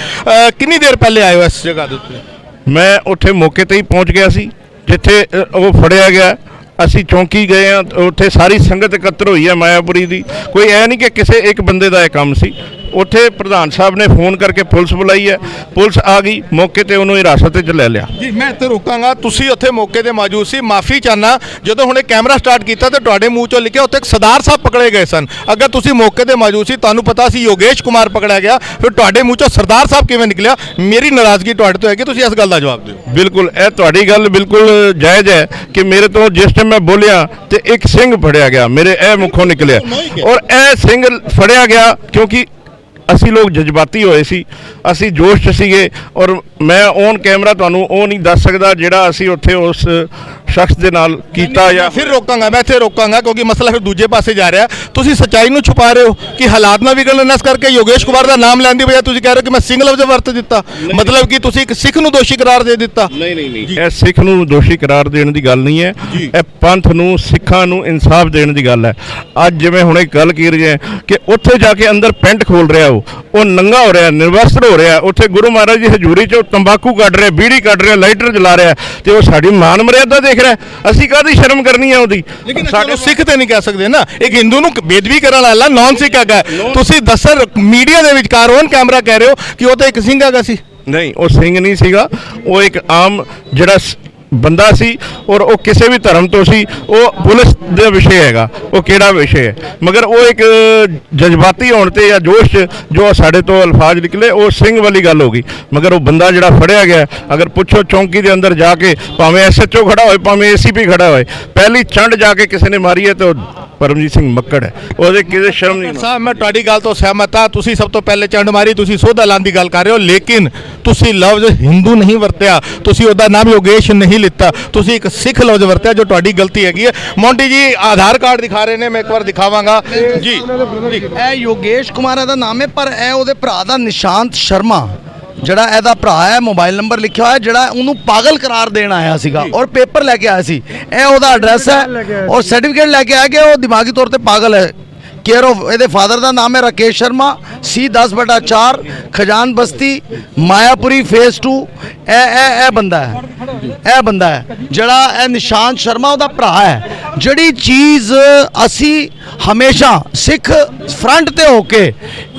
ਕਿੰਨੀ ਦੇਰ ਪਹਿਲੇ ਆਏ ਹੋ ਇਸ ਜਗ੍ਹਾ ਦੇ ਉੱਤੇ? ਮੈਂ ਉੱਥੇ ਮੌਕੇ ਤੇ ਹੀ ਪਹੁੰਚ ਗਿਆ ਸੀ ਜਿੱਥੇ ਉਹ ਫੜਿਆ ਗਿਆ। ਅਸੀਂ ਚੌਂਕੀ ਗਏ ਹਾਂ, ਉੱਥੇ ਸਾਰੀ ਸੰਗਤ ਇਕੱਤਰ ਹੋਈ ਹੈ ਮਾਇਆਪੁਰੀ ਦੀ। ਕੋਈ ਇਹ ਨਹੀਂ ਕਿ ਕਿਸੇ ਇੱਕ ਬੰਦੇ ਦਾ ਇਹ ਕੰਮ ਸੀ। ਉੱਥੇ ਪ੍ਰਧਾਨ ਸਾਹਿਬ ਨੇ ਫੋਨ ਕਰਕੇ ਪੁਲਿਸ ਬੁਲਾਈ ਹੈ, ਪੁਲਿਸ ਆ ਗਈ ਮੌਕੇ ਤੇ, ਉਹਨੂੰ ਹਿਰਾਸਤ 'ਚ ਲੈ ਲਿਆ। ਜੀ ਮੈਂ ਇੱਥੇ ਰੋਕਾਂਗਾ, ਤੁਸੀਂ ਉੱਥੇ ਮੌਕੇ ਤੇ ਮੌਜੂਦ ਸੀ, ਮਾਫੀ ਚਾਹਨਾ। ਜਦੋਂ ਹੁਣੇ ਕੈਮਰਾ ਸਟਾਰਟ ਕੀਤਾ ਤੇ ਤੁਹਾਡੇ ਮੂੰਹ 'ਚੋਂ ਲਿਖਿਆ ਉੱਥੇ ਇੱਕ ਸਰਦਾਰ ਸਾਹਿਬ ਪਕੜੇ ਗਏ ਸਨ। ਅਗਰ ਤੁਸੀਂ ਮੌਕੇ ਤੇ ਮੌਜੂਦ ਸੀ, ਤੁਹਾਨੂੰ ਪਤਾ ਸੀ ਯੋਗੇਸ਼ ਕੁਮਾਰ ਪਕੜਿਆ ਗਿਆ, ਫਿਰ ਤੁਹਾਡੇ ਮੂੰਹ 'ਚੋਂ ਸਰਦਾਰ ਸਾਹਿਬ ਕਿਵੇਂ ਨਿਕਲਿਆ? ਮੇਰੀ ਨਾਰਾਜ਼ਗੀ ਤੁਹਾਡੇ ਤੋਂ ਹੈ ਕਿ ਤੁਸੀਂ ਇਸ ਗੱਲ ਦਾ ਜਵਾਬ ਦਿਓ। ਬਿਲਕੁਲ, ਇਹ ਤੁਹਾਡੀ ਗੱਲ ਬਿਲਕੁਲ ਜਾਇਜ਼ ਹੈ ਕਿ ਮੇਰੇ ਤੋਂ ਜਿਸ ਟਾਈਮ ਮੈਂ ਬੋਲਿਆ ਤੇ ਇੱਕ ਸਿੰਘ ਫੜਿਆ ਗਿਆ, ਮੇਰੇ ਇਹ ਮੁੱਖੋਂ ਨਿਕਲਿਆ। ਔਰ ਇਹ ਸਿੰਘ ਫੜਿਆ ਗਿਆ ਕਿਉਂਕਿ ਅਸੀਂ ਲੋਕ ਜਜ਼ਬਾਤੀ ਹੋਏ ਸੀ, ਅਸੀਂ ਜੋਸ਼ 'ਚ ਸੀਗੇ। ਔਰ ਮੈਂ ਔਨ ਕੈਮਰਾ ਤੁਹਾਨੂੰ ਉਹ ਨਹੀਂ ਦੱਸ ਸਕਦਾ ਜਿਹੜਾ ਅਸੀਂ ਉੱਥੇ ਉਸ ਸ਼ਖਸ ਦੇ ਨਾਲ ਕੀਤਾ। ਜਾਂ ਫਿਰ ਰੋਕਾਂਗਾ, ਮੈਂ ਇੱਥੇ ਰੋਕਾਂਗਾ ਕਿਉਂਕਿ ਮਸਲਾ ਫਿਰ ਦੂਜੇ ਪਾਸੇ ਜਾ ਰਿਹਾ। ਤੁਸੀਂ ਸੱਚਾਈ ਨੂੰ ਛੁਪਾ ਰਹੇ ਹੋ ਕਿ ਹਾਲਾਤ ਨਾ ਵਿਗੜਨ, ਇਸ ਕਰਕੇ ਯੋਗੇਸ਼ ਕੁਮਾਰ ਦਾ ਨਾਮ ਲੈਣ ਦੀ ਬਜਾਏ ਤੁਸੀਂ ਕਹਿ ਰਹੇ ਹੋ ਕਿ ਮੈਂ ਸਿੰਘ ਲਫ਼ਜ਼ ਵਰਤ ਦਿੱਤਾ, ਮਤਲਬ ਕਿ ਤੁਸੀਂ ਇੱਕ ਸਿੱਖ ਨੂੰ ਦੋਸ਼ੀ ਕਰਾਰ ਦੇ ਦਿੱਤਾ। ਨਹੀਂ, ਇਹ ਸਿੱਖ ਨੂੰ ਦੋਸ਼ੀ ਕਰਾਰ ਦੇਣ ਦੀ ਗੱਲ ਨਹੀਂ ਹੈ, ਇਹ ਪੰਥ ਨੂੰ, ਸਿੱਖਾਂ ਨੂੰ ਇਨਸਾਫ ਦੇਣ ਦੀ ਗੱਲ ਹੈ। ਅੱਜ ਜਿਵੇਂ ਹੁਣੇ ਗੱਲ ਕੀ ਰਹੀ ਹੈ ਕਿ ਉੱਥੇ ਜਾ ਕੇ ਅੰਦਰ ਪੈਂਟ ਖੋਲ ਰਿਹਾ, ਉਹ ਨੰਗਾ ਹੋ ਰਿਹਾ, ਨਿਰਵਸਤਰ ਹੋ ਰਿਹਾ, ਉੱਥੇ ਗੁਰੂ ਮਹਾਰਾਜ ਦੀ ਹਜ਼ੂਰੀ 'ਚ ਤੰਬਾਕੂ ਕੱਢ ਰਿਹਾ, ਬੀੜੀ ਕੱਢ ਰਿਹਾ, ਲਾਈਟਰ ਜਲਾ ਰਿਹਾ, ਤੇ ਉਹ ਸਾਡੀ ਮਾਨ ਮਰਿਆਦਾ ਦੇਖ ਰਿਹਾ। ਅਸੀਂ ਕਾਹਦੀ ਸ਼ਰਮ ਕਰਨੀ ਹੈ ਉਹਦੀ? ਲੇਕਿਨ ਸਾਡੇ ਸਿੱਖ ਤੇ ਨਹੀਂ ਕਹਿ ਸਕਦੇ ਨਾ, ਇੱਕ ਹਿੰਦੂ ਨੂੰ ਬੇਦਬੀ ਕਰਨ ਵਾਲਾ ਨਾਨ ਸਿੱਖ ਹੈਗਾ। ਤੁਸੀਂ ਦੱਸੋ ਮੀਡੀਆ ਦੇ ਵਿਚਕਾਰ ਔਨ ਕੈਮਰਾ ਕਹਿ ਰਹੇ ਹੋ ਕਿ ਉਹ ਤਾਂ ਇੱਕ ਸਿੰਘ ਹੈਗਾ ਸੀ। ਨਹੀਂ, ਉਹ ਸਿੰਘ ਨਹੀਂ ਸੀਗਾ, ਉਹ ਇੱਕ ਆਮ ਜਿਹੜਾ ਬੰਦਾ ਸੀ ਔਰ ਉਹ ਕਿਸੇ ਵੀ ਧਰਮ ਤੋਂ ਸੀ। ਉਹ ਪੁਲਿਸ ਦਾ ਵਿਸ਼ੇ ਹੈਗਾ, ਉਹ ਕਿਹੜਾ ਵਿਸ਼ੇ ਹੈ, ਮਗਰ ਉਹ ਇੱਕ ਜਜ਼ਬਾਤੀ ਹੋਣ ਤੇ ਜਾਂ ਜੋਸ਼ 'ਚ ਜੋ ਸਾਡੇ ਤੋਂ ਅਲਫਾਜ਼ ਨਿਕਲੇ ਉਹ ਸਿੰਘ ਵਾਲੀ ਗੱਲ ਹੋ ਗਈ। ਮਗਰ ਉਹ ਬੰਦਾ ਜਿਹੜਾ ਫੜਿਆ ਗਿਆ, ਅਗਰ ਪੁੱਛੋ ਚੌਂਕੀ ਦੇ ਅੰਦਰ ਜਾ ਕੇ, ਭਾਵੇਂ SHO ਖੜਾ ਹੋਏ, ਭਾਵੇਂ ACP ਖੜਾ ਹੋਏ, ਪਹਿਲੀ ਚੰਡ ਜਾ ਕੇ ਕਿਸੇ ਨੇ ਮਾਰੀ ਹੈ ਤੇ ਪਰਮਜੀਤ ਸਿੰਘ ਮੱਕੜ ਹੈ, ਉਹਦੇ ਕਿਸੇ ਸ਼ਰਮ ਨਹੀਂ। ਸਾਹਿਬ ਮੈਂ ਤੁਹਾਡੀ ਗੱਲ ਤੋਂ ਸਹਿਮਤ ਹਾਂ, ਤੁਸੀਂ ਸਭ ਤੋਂ ਪਹਿਲੇ ਚੰਡ ਮਾਰੀ, ਤੁਸੀਂ ਸੋਧਾ ਲਾਉਣ ਦੀ ਗੱਲ ਕਰ ਰਹੇ ਹੋ, ਲੇਕਿਨ ਤੁਸੀਂ ਲਫ਼ਜ਼ ਹਿੰਦੂ ਨਹੀਂ ਵਰਤਿਆ, ਤੁਸੀਂ ਉਹਦਾ ਨਾਮ ਯੋਗੇਸ਼ ਨਹੀਂ ਲਿੱਤਾ, ਤੁਸੀਂ ਇੱਕ ਸਿੱਖ ਲਫ਼ਜ਼ ਵਰਤਿਆ ਜੋ ਤੁਹਾਡੀ ਗਲਤੀ ਹੈਗੀ ਹੈ। ਮੌਂਟੀ ਜੀ ਆਧਾਰ ਕਾਰਡ ਦਿਖਾ ਰਹੇ ਨੇ, ਮੈਂ ਇੱਕ ਵਾਰ ਦਿਖਾਵਾਂਗਾ ਜੀ। ਇਹ ਯੋਗੇਸ਼ ਕੁਮਾਰ ਇਹਦਾ ਨਾਮ ਹੈ, ਪਰ ਇਹ ਉਹਦੇ ਭਰਾ ਦਾ ਨਿਸ਼ਾਂਤ ਸ਼ਰਮਾ ਜਿਹੜਾ ਇਹਦਾ ਭਰਾ ਹੈ, ਮੋਬਾਈਲ ਨੰਬਰ ਲਿਖਿਆ ਹੋਇਆ, ਜਿਹੜਾ ਉਹਨੂੰ ਪਾਗਲ ਕਰਾਰ ਦੇਣ ਆਇਆ ਸੀਗਾ ਔਰ ਪੇਪਰ ਲੈ ਕੇ ਆਇਆ ਸੀ। ਇਹ ਉਹਦਾ ਐਡਰੈਸ ਹੈ ਔਰ ਸਰਟੀਫਿਕੇਟ ਲੈ ਕੇ ਆਇਆ ਕਿ ਉਹ ਦਿਮਾਗੀ ਤੌਰ ਤੇ ਪਾਗਲ ਹੈ। केयर ऑफ ਇਹਦੇ ਫਾਦਰ ਦਾ ਨਾਮ ਹੈ ਰਾਕੇਸ਼ ਸ਼ਰਮਾ, C10/4 ਖਜਾਨ ਬਸਤੀ ਮਾਇਆਪੁਰੀ ਫੇਸ 2। ਇਹ ਬੰਦਾ ਹੈ ਜਿਹੜਾ ਇਹ ਨਿਸ਼ਾਂਤ ਸ਼ਰਮਾ ਉਹਦਾ ਭਰਾ ਹੈ। ਜਿਹੜੀ ਚੀਜ਼ ਅਸੀਂ ਹਮੇਸ਼ਾ ਸਿੱਖ ਫਰੰਟ ਤੇ ਹੋ ਕੇ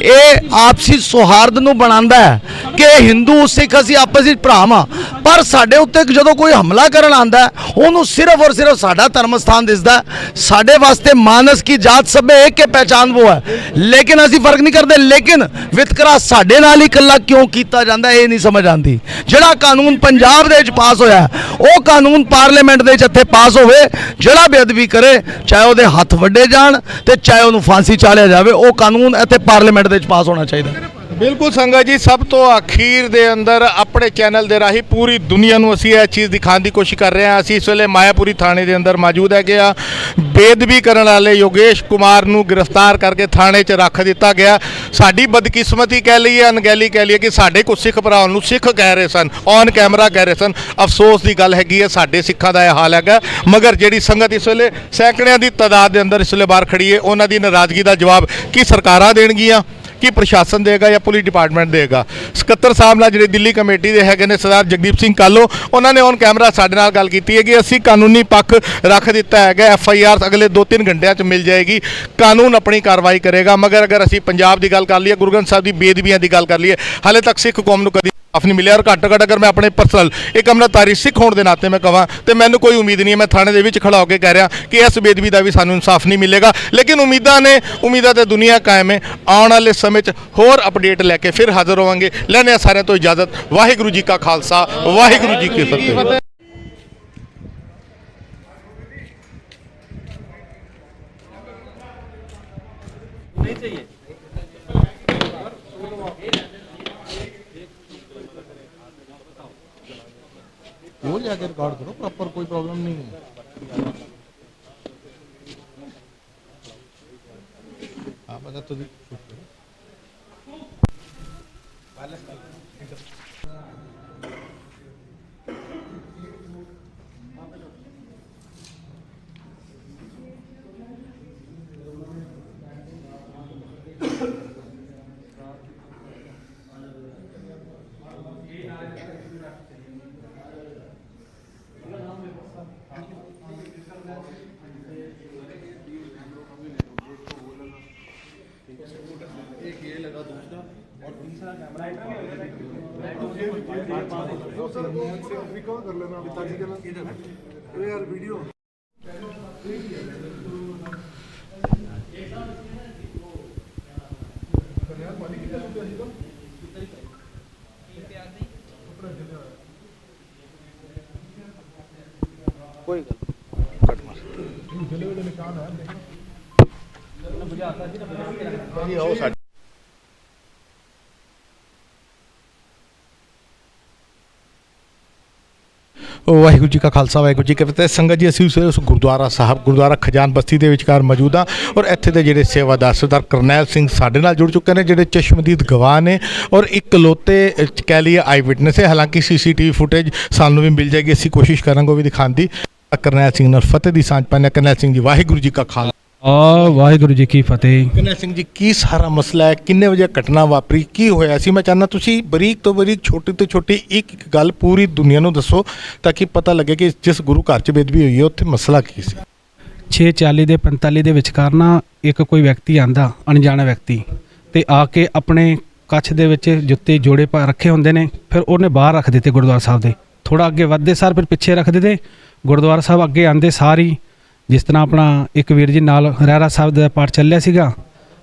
ਇਹ ਆਪਸੀ ਸੌਹਾਰਦ ਨੂੰ ਬਣਾਉਂਦਾ ਹੈ ਕਿ ਹਿੰਦੂ ਸਿੱਖ ਅਸੀਂ ਆਪਸ ਵਿੱਚ ਭਰਾ ਹਾਂ, ਪਰ ਸਾਡੇ ਉੱਤੇ ਜਦੋਂ ਕੋਈ ਹਮਲਾ ਕਰਨ ਆਉਂਦਾ ਉਹਨੂੰ ਸਿਰਫ ਔਰ ਸਿਰਫ ਸਾਡਾ ਧਰਮ ਸਥਾਨ ਦਿਸਦਾ। ਸਾਡੇ ਵਾਸਤੇ ਮਾਨਸ ਕੀ ਜਾਤ ਸਭ ਇੱਕ ਕੇ ਪਹਿਚਾਨ ਉਹ ਹੈ, ਲੇਕਿਨ ਅਸੀਂ ਫਰਕ ਨਹੀਂ ਕਰਦੇ। ਲੇਕਿਨ ਵਿਤਕਰਾ ਸਾਡੇ ਨਾਲ ਹੀ ਇਕੱਲਾ ਕਿਉਂ ਕੀਤਾ ਜਾਂਦਾ ਇਹ ਨਹੀਂ ਸਮਝ ਆਉਂਦੀ। ਜਿਹੜਾ ਕਾਨੂੰਨ ਪੰਜਾਬ ਦੇ ਵਿੱਚ ਪਾਸ ਹੋਇਆ ਉਹ ਕਾਨੂੰਨ ਪਾਰਲੀਮੈਂਟ ਦੇ ਵਿੱਚ ਇੱਥੇ ਪਾਸ ਹੋਵੇ, ਜਿਹੜਾ ਬੇਅਦਬੀ ਕਰੇ ਚਾਹੇ ਉਹਦੇ ਹੱਥ ਵੱਡੇ ਜਾਣ ਤੇ ਚਾਹੇ ਉਹਨੂੰ ਫਾਂਸੀ ਚਾਲਿਆ ਜਾਵੇ, ਉਹ ਕਾਨੂੰਨ ਇੱਥੇ ਪਾਰਲੀਮੈਂਟ ਦੇ ਵਿੱਚ ਪਾਸ ਹੋਣਾ ਚਾਹੀਦਾ। ਬਿਲਕੁਲ ਸੰਗਤ ਜੀ, ਸਭ ਤੋਂ ਅਖੀਰ ਦੇ ਅੰਦਰ ਆਪਣੇ ਚੈਨਲ ਦੇ ਰਾਹੀਂ ਪੂਰੀ ਦੁਨੀਆ ਨੂੰ ਅਸੀਂ ਇਹ ਚੀਜ਼ ਦਿਖਾਉਣ ਦੀ ਕੋਸ਼ਿਸ਼ ਕਰ ਰਹੇ ਹਾਂ। ਅਸੀਂ ਇਸ ਵੇਲੇ ਮਾਇਆਪੁਰੀ ਥਾਣੇ ਦੇ ਅੰਦਰ ਮੌਜੂਦ ਹੈਗੇ ਆ। ਬੇਅਦਬੀ ਕਰਨ ਵਾਲੇ ਯੋਗੇਸ਼ ਕੁਮਾਰ ਨੂੰ ਗ੍ਰਿਫਤਾਰ ਕਰਕੇ ਥਾਣੇ 'ਚ ਰੱਖ ਦਿੱਤਾ ਗਿਆ। ਸਾਡੀ ਬਦਕਿਸਮਤੀ ਕਹਿ ਲਈਏ, ਅਣਗਹਿਲੀ ਕਹਿ ਲਈਏ ਕਿ ਸਾਡੇ ਕੁਝ ਸਿੱਖ ਭਰਾਵਾਂ ਨੂੰ ਸਿੱਖ ਕਹਿ ਰਹੇ ਸਨ, ਔਨ ਕੈਮਰਾ ਕਹਿ ਰਹੇ ਸਨ। ਅਫਸੋਸ ਦੀ ਗੱਲ ਹੈਗੀ ਹੈ, ਸਾਡੇ ਸਿੱਖਾਂ ਦਾ ਇਹ ਹਾਲ ਹੈਗਾ। ਮਗਰ ਜਿਹੜੀ ਸੰਗਤ ਇਸ ਵੇਲੇ ਸੈਂਕੜਿਆਂ ਦੀ ਤਾਦਾਦ ਦੇ ਅੰਦਰ ਇਸ ਵੇਲੇ ਬਾਹਰ ਖੜੀ ਹੈ, ਉਹਨਾਂ ਦੀ ਨਾਰਾਜ਼ਗੀ ਦਾ ਜਵਾਬ ਕੀ ਸਰਕਾਰਾਂ ਦੇਣਗੀਆਂ, ਕੀ ਪ੍ਰਸ਼ਾਸਨ ਦੇਗਾ ਜਾਂ ਪੁਲਿਸ ਡਿਪਾਰਟਮੈਂਟ ਦੇਗਾ। ਸਕੱਤਰ ਸਾਹਿਬ ਨਾਲ ਜਿਹੜੇ ਦਿੱਲੀ ਕਮੇਟੀ ਦੇ ਹੈਗੇ ਨੇ ਸਰਦਾਰ ਜਗਦੀਪ ਸਿੰਘ ਕਾਲੋ, ਉਹਨਾਂ ਨੇ ਔਨ ਕੈਮਰਾ ਸਾਡੇ ਨਾਲ ਗੱਲ ਕੀਤੀ ਹੈ ਕਿ ਅਸੀਂ ਕਾਨੂੰਨੀ ਪੱਖ ਰੱਖ ਦਿੱਤਾ ਹੈਗਾ। FIR ਅਗਲੇ 2-3 ਘੰਟਿਆਂ 'ਚ ਮਿਲ ਜਾਏਗੀ, ਕਾਨੂੰਨ ਆਪਣੀ ਕਾਰਵਾਈ ਕਰੇਗਾ। ਮਗਰ ਅਗਰ ਅਸੀਂ ਪੰਜਾਬ ਦੀ ਗੱਲ ਕਰ ਲਈਏ, ਗੁਰੂ ਗ੍ਰੰਥ ਸਾਹਿਬ ਦੀ ਬੇਅਦਬੀਆਂ ਦੀ ਗੱਲ ਕਰ ਲਈਏ, ਹਾਲੇ ਤੱਕ ਸਿੱਖ ਕੌਮ ਨੂੰ ਕਦੀ ਨਹੀਂ ਮਿਲਿਆ। ਔਰ ਘੱਟੋ ਘੱਟ ਅਗਰ ਮੈਂ ਆਪਣੇ ਪਰਸਨਲ ਇੱਕ ਅੰਮ੍ਰਿਤਧਾਰੀ ਸਿੱਖ ਹੋਣ ਦੇ ਨਾਤੇ ਮੈਂ ਕਹਾਂ ਤੇ ਮੈਨੂੰ ਕੋਈ ਉਮੀਦ ਨਹੀਂ ਹੈ, ਮੈਂ ਥਾਣੇ ਦੇ ਵਿੱਚ ਖੜਾ ਹੋ ਕੇ ਕਹਿ ਰਿਹਾ ਕਿ ਇਸ ਬੇਅਦਬੀ ਦਾ ਵੀ ਸਾਨੂੰ ਇਨਸਾਫ ਨਹੀਂ ਮਿਲੇਗਾ। ਲੇਕਿਨ ਉਮੀਦਾਂ ਤੇ ਦੁਨੀਆ ਕਾਇਮ ਹੈ। ਆਉਣ ਵਾਲੇ ਸਮੇਂ 'ਚ ਹੋਰ ਅਪਡੇਟ ਲੈ ਕੇ ਫਿਰ ਹਾਜ਼ਰ ਹੋਵਾਂਗੇ। ਲੈਂਦੇ ਹਾਂ ਸਾਰਿਆਂ ਤੋਂ ਇਜਾਜ਼ਤ। ਵਾਹਿਗੁਰੂ ਜੀ ਕਾ ਖਾਲਸਾ, ਵਾਹਿਗੁਰੂ ਜੀ ਕੀ ਫਤਿਹ। वो जाकर रिकॉर्ड करो प्रॉपर, कोई प्रॉब्लम नहीं है। हाँ बता तो कोई कट मार निशान है। ਵਾਹਿਗੁਰੂ ਜੀ ਕਾ ਖਾਲਸਾ, ਵਾਹਿਗੁਰੂ ਜੀ ਕੀ ਫਤਿਹ। ਸੰਗਤ ਜੀ, ਅਸੀਂ ਉਸ ਗੁਰਦੁਆਰਾ ਸਾਹਿਬ, ਗੁਰਦੁਆਰਾ ਖਜਾਨ ਬਸਤੀ ਦੇ ਵਿਚਕਾਰ ਮੌਜੂਦ ਹਾਂ ਔਰ ਇੱਥੇ ਦੇ ਜਿਹੜੇ ਸੇਵਾਦਾਰ ਸਰਦਾਰ ਕਰਨੈਲ ਸਿੰਘ ਸਾਡੇ ਨਾਲ ਜੁੜ ਚੁੱਕੇ ਨੇ, ਜਿਹੜੇ ਚਸ਼ਮਦੀਦ ਗਵਾਹ ਨੇ ਔਰ ਇਕਲੌਤੇ ਕਹਿ ਲਈਏ ਆਈ ਵਿਟਨੈਸ ਹੈ। ਹਾਲਾਂਕਿ CCTV ਫੁਟੇਜ ਸਾਨੂੰ ਵੀ ਮਿਲ ਜਾਏਗੀ, ਅਸੀਂ ਕੋਸ਼ਿਸ਼ ਕਰਾਂਗੇ ਉਹ ਵੀ ਦਿਖਾਉਣ ਦੀ। ਕਰਨੈਲ ਸਿੰਘ ਨਾਲ ਫਤਿਹ ਦੀ ਸਾਂਝ ਪਾਉਂਦੇ। ਕਰਨੈਲ ਸਿੰਘ ਜੀ, ਵਾਹਿਗੁਰੂ ਜੀ ਕਾ ਖਾਲਸਾ, ਵਾਹਿਗੁਰੂ ਜੀ ਕੀ ਫਤਿਹ। ਕਰਨੈਲ ਸਿੰਘ ਜੀ, ਕੀ ਸਾਰਾ ਮਸਲਾ ਹੈ? ਕਿੰਨੇ ਵਜੇ ਘਟਨਾ ਵਾਪਰੀ? ਕੀ ਹੋਇਆ ਸੀ? ਮੈਂ ਚਾਹੁੰਦਾ ਤੁਸੀਂ ਬਰੀਕ ਤੋਂ ਬਰੀਕ, ਛੋਟੀ ਤੋਂ ਛੋਟੀ ਇੱਕ ਗੱਲ ਪੂਰੀ ਦੁਨੀਆ ਨੂੰ ਦੱਸੋ ਤਾਂ ਕਿ ਪਤਾ ਲੱਗੇ ਕਿ ਜਿਸ ਗੁਰੂ ਘਰ 'ਚ ਬੇਦਬੀ ਹੋਈ ਹੈ ਉੱਥੇ ਮਸਲਾ ਕੀ ਸੀ। 6:40 ਦੇ 45 ਦੇ ਵਿਚਕਾਰ ਨਾ ਇੱਕ ਕੋਈ ਵਿਅਕਤੀ ਆਂਦਾ, ਅਣਜਾਣਾ ਵਿਅਕਤੀ, ਤੇ ਆ ਕੇ ਆਪਣੇ ਕੱਛ ਦੇ ਵਿੱਚ ਜੁੱਤੇ ਜੋੜੇ ਪਾ ਰੱਖੇ ਹੁੰਦੇ ਨੇ, ਫਿਰ ਉਹਨੇ ਬਾਹਰ ਰੱਖ ਦਿੱਤੇ ਗੁਰਦੁਆਰਾ ਸਾਹਿਬ ਦੇ ਥੋੜਾ ਅੱਗੇ ਵੱਧਦੇ ਸਾਰ ਫਿਰ ਪਿੱਛੇ ਰੱਖਦੇ ਤੇ ਗੁਰਦੁਆਰਾ ਸਾਹਿਬ ਅੱਗੇ ਆਂਦੇ ਸਾਰ ਹੀ ਜਿਸ ਤਰ੍ਹਾਂ ਆਪਣਾ ਇੱਕ ਵੀਰ ਜੀ ਨਾਲ ਰਹਿਰਾ ਸਾਹਿਬ ਦਾ ਪਾਠ ਚੱਲਿਆ ਸੀਗਾ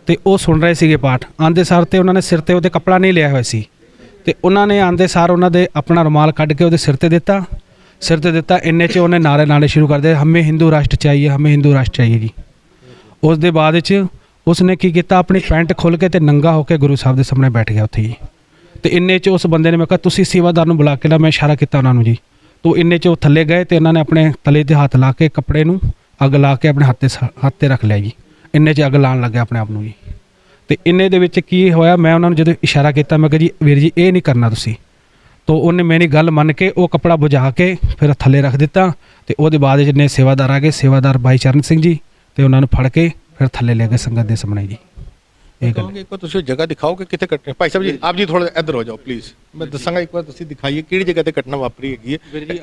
ਤੇ ਉਹ ਸੁਣ ਰਹੇ ਸੀਗੇ ਪਾਠ, ਆਂਦੇ ਸਾਰ ਤੇ ਉਹਨਾਂ ਨੇ ਸਿਰ ਤੇ ਉਹਦੇ ਕੱਪੜਾ ਨਹੀਂ ਲਿਆ ਹੋਇਆ ਸੀ ਤੇ ਉਹਨਾਂ ਨੇ ਆਂਦੇ ਸਾਰ ਉਹਨਾਂ ਦੇ ਆਪਣਾ ਰੁਮਾਲ ਕੱਢ ਕੇ ਉਹਦੇ ਸਿਰ ਤੇ ਦਿੱਤਾ ਇੰਨੇ 'ਚ ਉਹਨੇ ਨਾਰੇ ਸ਼ੁਰੂ ਕਰ ਦਿੱਤੇ, ਹਮੇ ਹਿੰਦੂ ਰਾਸ਼ਟਰ ਚਾਹੀਏ, ਹਮੇ ਹਿੰਦੂ ਰਾਸ਼ਟਰ ਚਾਹੀਏ ਜੀ। ਉਸ ਦੇ ਬਾਅਦ 'ਚ ਉਸਨੇ ਕੀ ਕੀਤਾ, ਆਪਣੀ ਪੈਂਟ ਖੋਲ੍ਹ ਕੇ ਤੇ ਨੰਗਾ ਹੋ ਕੇ ਗੁਰੂ ਸਾਹਿਬ ਦੇ ਸਾਹਮਣੇ ਬੈਠ ਗਿਆ ਉੱਥੇ ਜੀ। ਤੇ ਇੰਨੇ 'ਚ ਉਸ ਬੰਦੇ ਨੇ ਮੈਂ ਕਿਹਾ ਤੁਸੀਂ ਸੇਵਾਦਾਰ ਨੂੰ ਬੁਲਾ ਕੇ ਲਾ, ਮੈਂ ਇਸ਼ਾਰਾ ਕੀਤਾ ਉਹਨਾਂ ਨੂੰ ਜੀ। ਤੋ ਇੰਨੇ 'ਚ ਉਹ ਥੱਲੇ ਗਏ ਤੇ ਇਹਨਾਂ ਨੇ ਆਪਣੇ ਤਲੇ ਤੇ ਹੱਥ ਲਾ ਕੇ ਕੱਪੜੇ ਨੂੰ ਅੱਗ ਲਾ ਕੇ ਆਪਣੇ ਹੱਥ ਤੇ ਰੱਖ ਲਿਆ ਜੀ। ਇੰਨੇ 'ਚ ਅੱਗ ਲਾਉਣ ਲੱਗਿਆ ਆਪਣੇ ਆਪ ਨੂੰ ਜੀ। ਤੇ ਇੰਨੇ ਦੇ ਵਿੱਚ ਕੀ ਹੋਇਆ, ਮੈਂ ਉਹਨਾਂ ਨੂੰ ਜਦੋਂ ਇਸ਼ਾਰਾ ਕੀਤਾ ਮੈਂ ਕਿਹਾ ਜੀ ਵੀਰ ਜੀ ਇਹ ਨਹੀਂ ਕਰਨਾ ਤੁਸੀਂ। ਤੋ ਉਹਨੇ ਮੇਰੀ ਗੱਲ ਮੰਨ ਕੇ ਉਹ ਕੱਪੜਾ ਬੁਝਾ ਕੇ ਫਿਰ ਥੱਲੇ ਰੱਖ ਦਿੱਤਾ ਤੇ ਉਹਦੇ ਬਾਅਦ ਜਿਹਨੇ ਸੇਵਾਦਾਰ ਆ ਗਏ, ਸੇਵਾਦਾਰ ਭਾਈ ਚਰਨ ਸਿੰਘ ਜੀ, ਤੇ ਉਹਨਾਂ ਨੂੰ ਫੜ ਕੇ ਫਿਰ ਥੱਲੇ ਲੈ ਗਏ ਸੰਗਤ ਦੇ ਸਾਹਮਣੇ ਜੀ। ਇਹ ਗੱਲ ਇੱਕ ਵਾਰ ਤੁਸੀਂ ਜਗ੍ਹਾ ਦਿਖਾਓ ਕਿ ਕਿੱਥੇ ਕੱਟਨੇ। ਭਾਈ ਸਾਹਿਬ ਜੀ ਆਪ ਜੀ ਥੋੜਾ ਇੱਧਰ ਹੋ ਜਾਓ ਪਲੀਜ਼, ਮੈਂ ਦੱਸਾਂਗਾ ਇੱਕ ਵਾਰ ਤੁਸੀਂ ਦਿਖਾਈਏ ਕਿਹੜੀ ਜਗ੍ਹਾ ਤੇ ਘਟਨਾ ਵਾਪਰੀ ਹੈਗੀ ਹੈ।